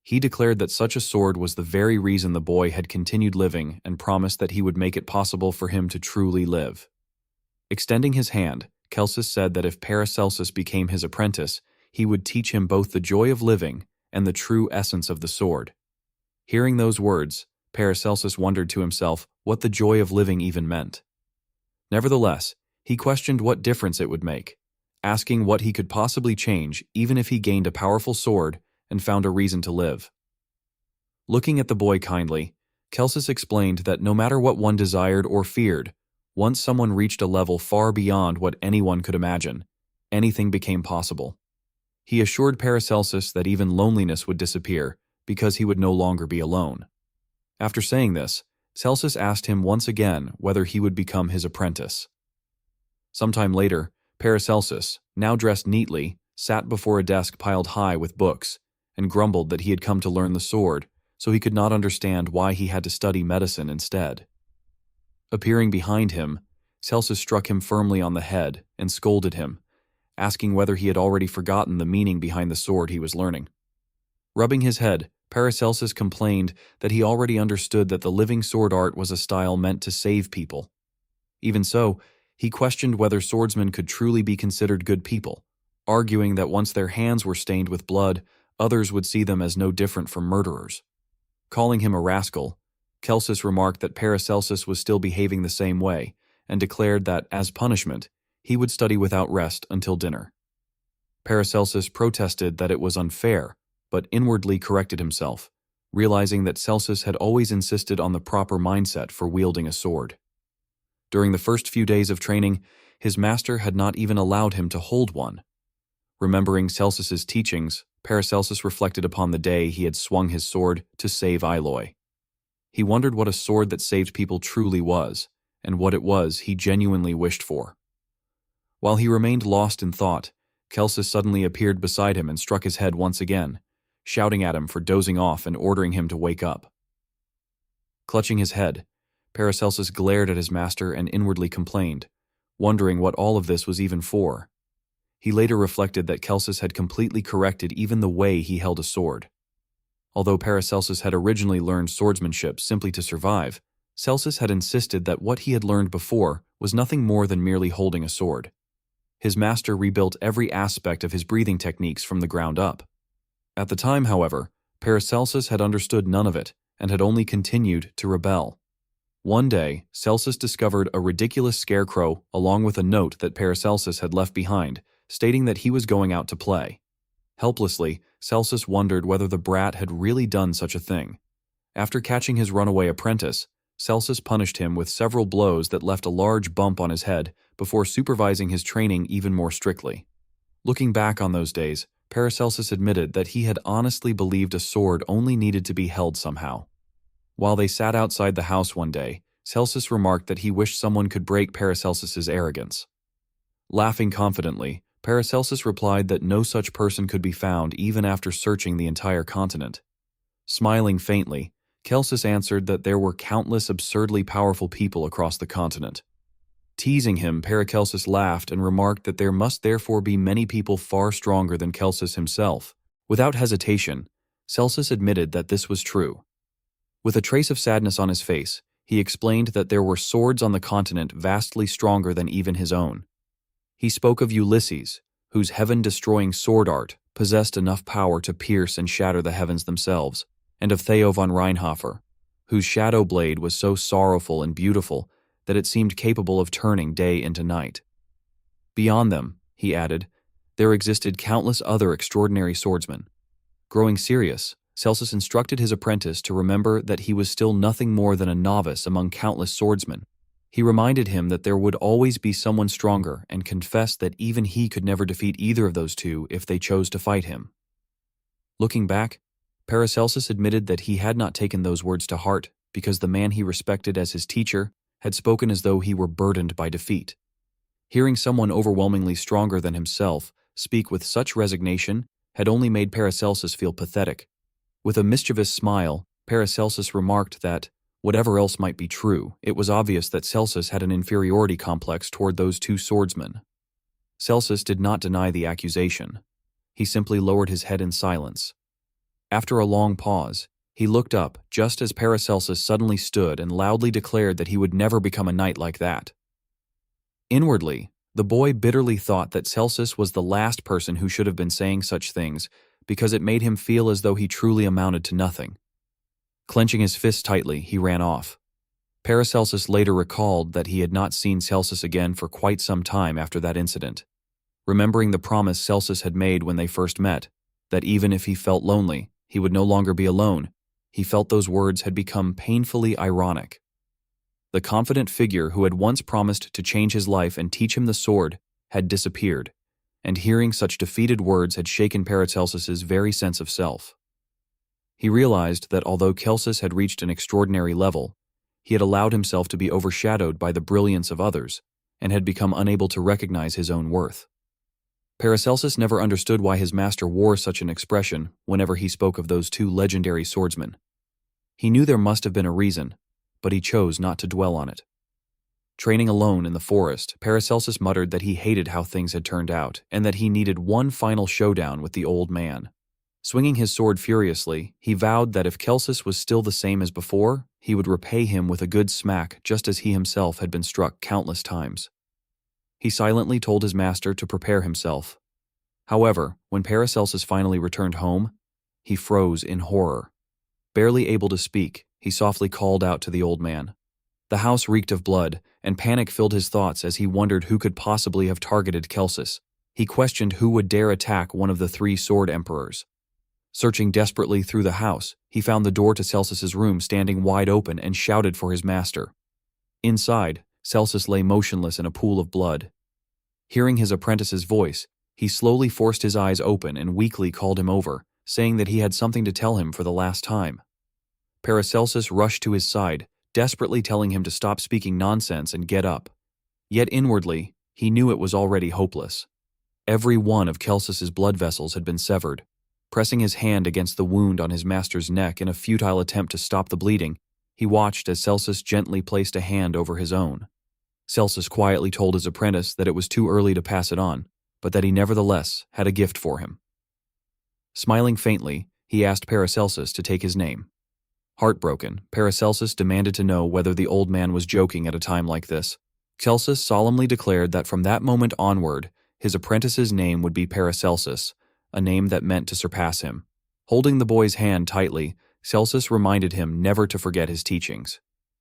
He declared that such a sword was the very reason the boy had continued living and promised that he would make it possible for him to truly live. Extending his hand, Celsus said that if Paracelsus became his apprentice, he would teach him both the joy of living and the true essence of the sword. Hearing those words, Paracelsus wondered to himself what the joy of living even meant. Nevertheless, he questioned what difference it would make, asking what he could possibly change even if he gained a powerful sword and found a reason to live. Looking at the boy kindly, Celsus explained that no matter what one desired or feared, once someone reached a level far beyond what anyone could imagine, anything became possible. He assured Paracelsus that even loneliness would disappear because he would no longer be alone. After saying this, Celsus asked him once again whether he would become his apprentice. Sometime later, Paracelsus, now dressed neatly, sat before a desk piled high with books, and grumbled that he had come to learn the sword, so he could not understand why he had to study medicine instead. Appearing behind him, Celsus struck him firmly on the head and scolded him, asking whether he had already forgotten the meaning behind the sword he was learning. Rubbing his head, Paracelsus complained that he already understood that the living sword art was a style meant to save people. Even so, he questioned whether swordsmen could truly be considered good people, arguing that once their hands were stained with blood, others would see them as no different from murderers. Calling him a rascal, Celsus remarked that Paracelsus was still behaving the same way, and declared that, as punishment, he would study without rest until dinner. Paracelsus protested that it was unfair, but inwardly corrected himself, realizing that Celsus had always insisted on the proper mindset for wielding a sword. During the first few days of training, his master had not even allowed him to hold one. Remembering Celsus's teachings, Paracelsus reflected upon the day he had swung his sword to save Eloy. He wondered what a sword that saved people truly was, and what it was he genuinely wished for. While he remained lost in thought, Celsus suddenly appeared beside him and struck his head once again, shouting at him for dozing off and ordering him to wake up. Clutching his head, Paracelsus glared at his master and inwardly complained, wondering what all of this was even for. He later reflected that Celsus had completely corrected even the way he held a sword. Although Paracelsus had originally learned swordsmanship simply to survive, Celsus had insisted that what he had learned before was nothing more than merely holding a sword. His master rebuilt every aspect of his breathing techniques from the ground up. At the time, however, Paracelsus had understood none of it and had only continued to rebel. One day, Celsus discovered a ridiculous scarecrow along with a note that Paracelsus had left behind, stating that he was going out to play. Helplessly, Celsus wondered whether the brat had really done such a thing. After catching his runaway apprentice, Celsus punished him with several blows that left a large bump on his head before supervising his training even more strictly. Looking back on those days, Paracelsus admitted that he had honestly believed a sword only needed to be held somehow. While they sat outside the house one day, Celsus remarked that he wished someone could break Paracelsus's arrogance. Laughing confidently, Paracelsus replied that no such person could be found even after searching the entire continent. Smiling faintly, Celsus answered that there were countless absurdly powerful people across the continent. Teasing him, Paracelsus laughed and remarked that there must therefore be many people far stronger than Celsus himself. Without hesitation, Celsus admitted that this was true. With a trace of sadness on his face, he explained that there were swords on the continent vastly stronger than even his own. He spoke of Ulysses, whose heaven-destroying sword art possessed enough power to pierce and shatter the heavens themselves, and of Theo von Reinhofer, whose shadow blade was so sorrowful and beautiful that it seemed capable of turning day into night. Beyond them, he added, there existed countless other extraordinary swordsmen. Growing serious, Celsus instructed his apprentice to remember that he was still nothing more than a novice among countless swordsmen. He reminded him that there would always be someone stronger and confessed that even he could never defeat either of those two if they chose to fight him. Looking back, Paracelsus admitted that he had not taken those words to heart because the man he respected as his teacher had spoken as though he were burdened by defeat. Hearing someone overwhelmingly stronger than himself speak with such resignation had only made Paracelsus feel pathetic. With a mischievous smile, Paracelsus remarked that, whatever else might be true, it was obvious that Celsus had an inferiority complex toward those two swordsmen. Celsus did not deny the accusation. He simply lowered his head in silence. After a long pause, he looked up just as Paracelsus suddenly stood and loudly declared that he would never become a knight like that. Inwardly, the boy bitterly thought that Celsus was the last person who should have been saying such things because it made him feel as though he truly amounted to nothing. Clenching his fists tightly, he ran off. Paracelsus later recalled that he had not seen Celsus again for quite some time after that incident. Remembering the promise Celsus had made when they first met, that even if he felt lonely, he would no longer be alone, he felt those words had become painfully ironic. The confident figure who had once promised to change his life and teach him the sword had disappeared, and hearing such defeated words had shaken Paracelsus's very sense of self. He realized that although Celsus had reached an extraordinary level, he had allowed himself to be overshadowed by the brilliance of others and had become unable to recognize his own worth. Paracelsus never understood why his master wore such an expression whenever he spoke of those two legendary swordsmen. He knew there must have been a reason, but he chose not to dwell on it. Training alone in the forest, Paracelsus muttered that he hated how things had turned out and that he needed one final showdown with the old man. Swinging his sword furiously, he vowed that if Celsus was still the same as before, he would repay him with a good smack just as he himself had been struck countless times. He silently told his master to prepare himself. However, when Paracelsus finally returned home, he froze in horror. Barely able to speak, he softly called out to the old man. The house reeked of blood, and panic filled his thoughts as he wondered who could possibly have targeted Celsus. He questioned who would dare attack one of the three sword emperors. Searching desperately through the house, he found the door to Celsus's room standing wide open and shouted for his master. Inside, Celsus lay motionless in a pool of blood. Hearing his apprentice's voice, he slowly forced his eyes open and weakly called him over, saying that he had something to tell him for the last time. Paracelsus rushed to his side, desperately telling him to stop speaking nonsense and get up. Yet inwardly, he knew it was already hopeless. Every one of Celsus's blood vessels had been severed. Pressing his hand against the wound on his master's neck in a futile attempt to stop the bleeding, he watched as Celsus gently placed a hand over his own. Celsus quietly told his apprentice that it was too early to pass it on, but that he nevertheless had a gift for him. Smiling faintly, he asked Paracelsus to take his name. Heartbroken, Paracelsus demanded to know whether the old man was joking at a time like this. Celsus solemnly declared that from that moment onward, his apprentice's name would be Paracelsus, a name that meant to surpass him. Holding the boy's hand tightly, Celsus reminded him never to forget his teachings.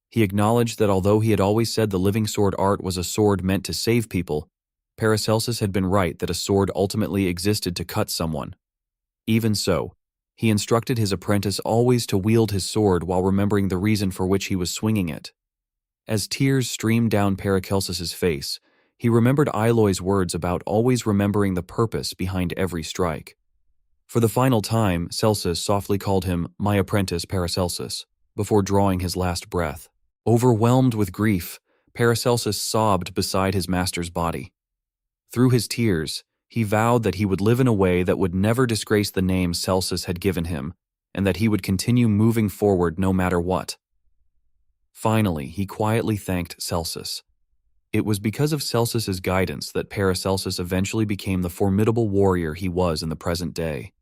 He acknowledged that although he had always said the living sword art was a sword meant to save people, Paracelsus had been right that a sword ultimately existed to cut someone. Even so, he instructed his apprentice always to wield his sword while remembering the reason for which he was swinging it. As tears streamed down Paracelsus's face, he remembered Eloy's words about always remembering the purpose behind every strike. For the final time, Celsus softly called him my apprentice Paracelsus, before drawing his last breath. Overwhelmed with grief, Paracelsus sobbed beside his master's body. Through his tears, he vowed that he would live in a way that would never disgrace the name Celsus had given him, and that he would continue moving forward no matter what. Finally, he quietly thanked Celsus. It was because of Celsus's guidance that Paracelsus eventually became the formidable warrior he was in the present day.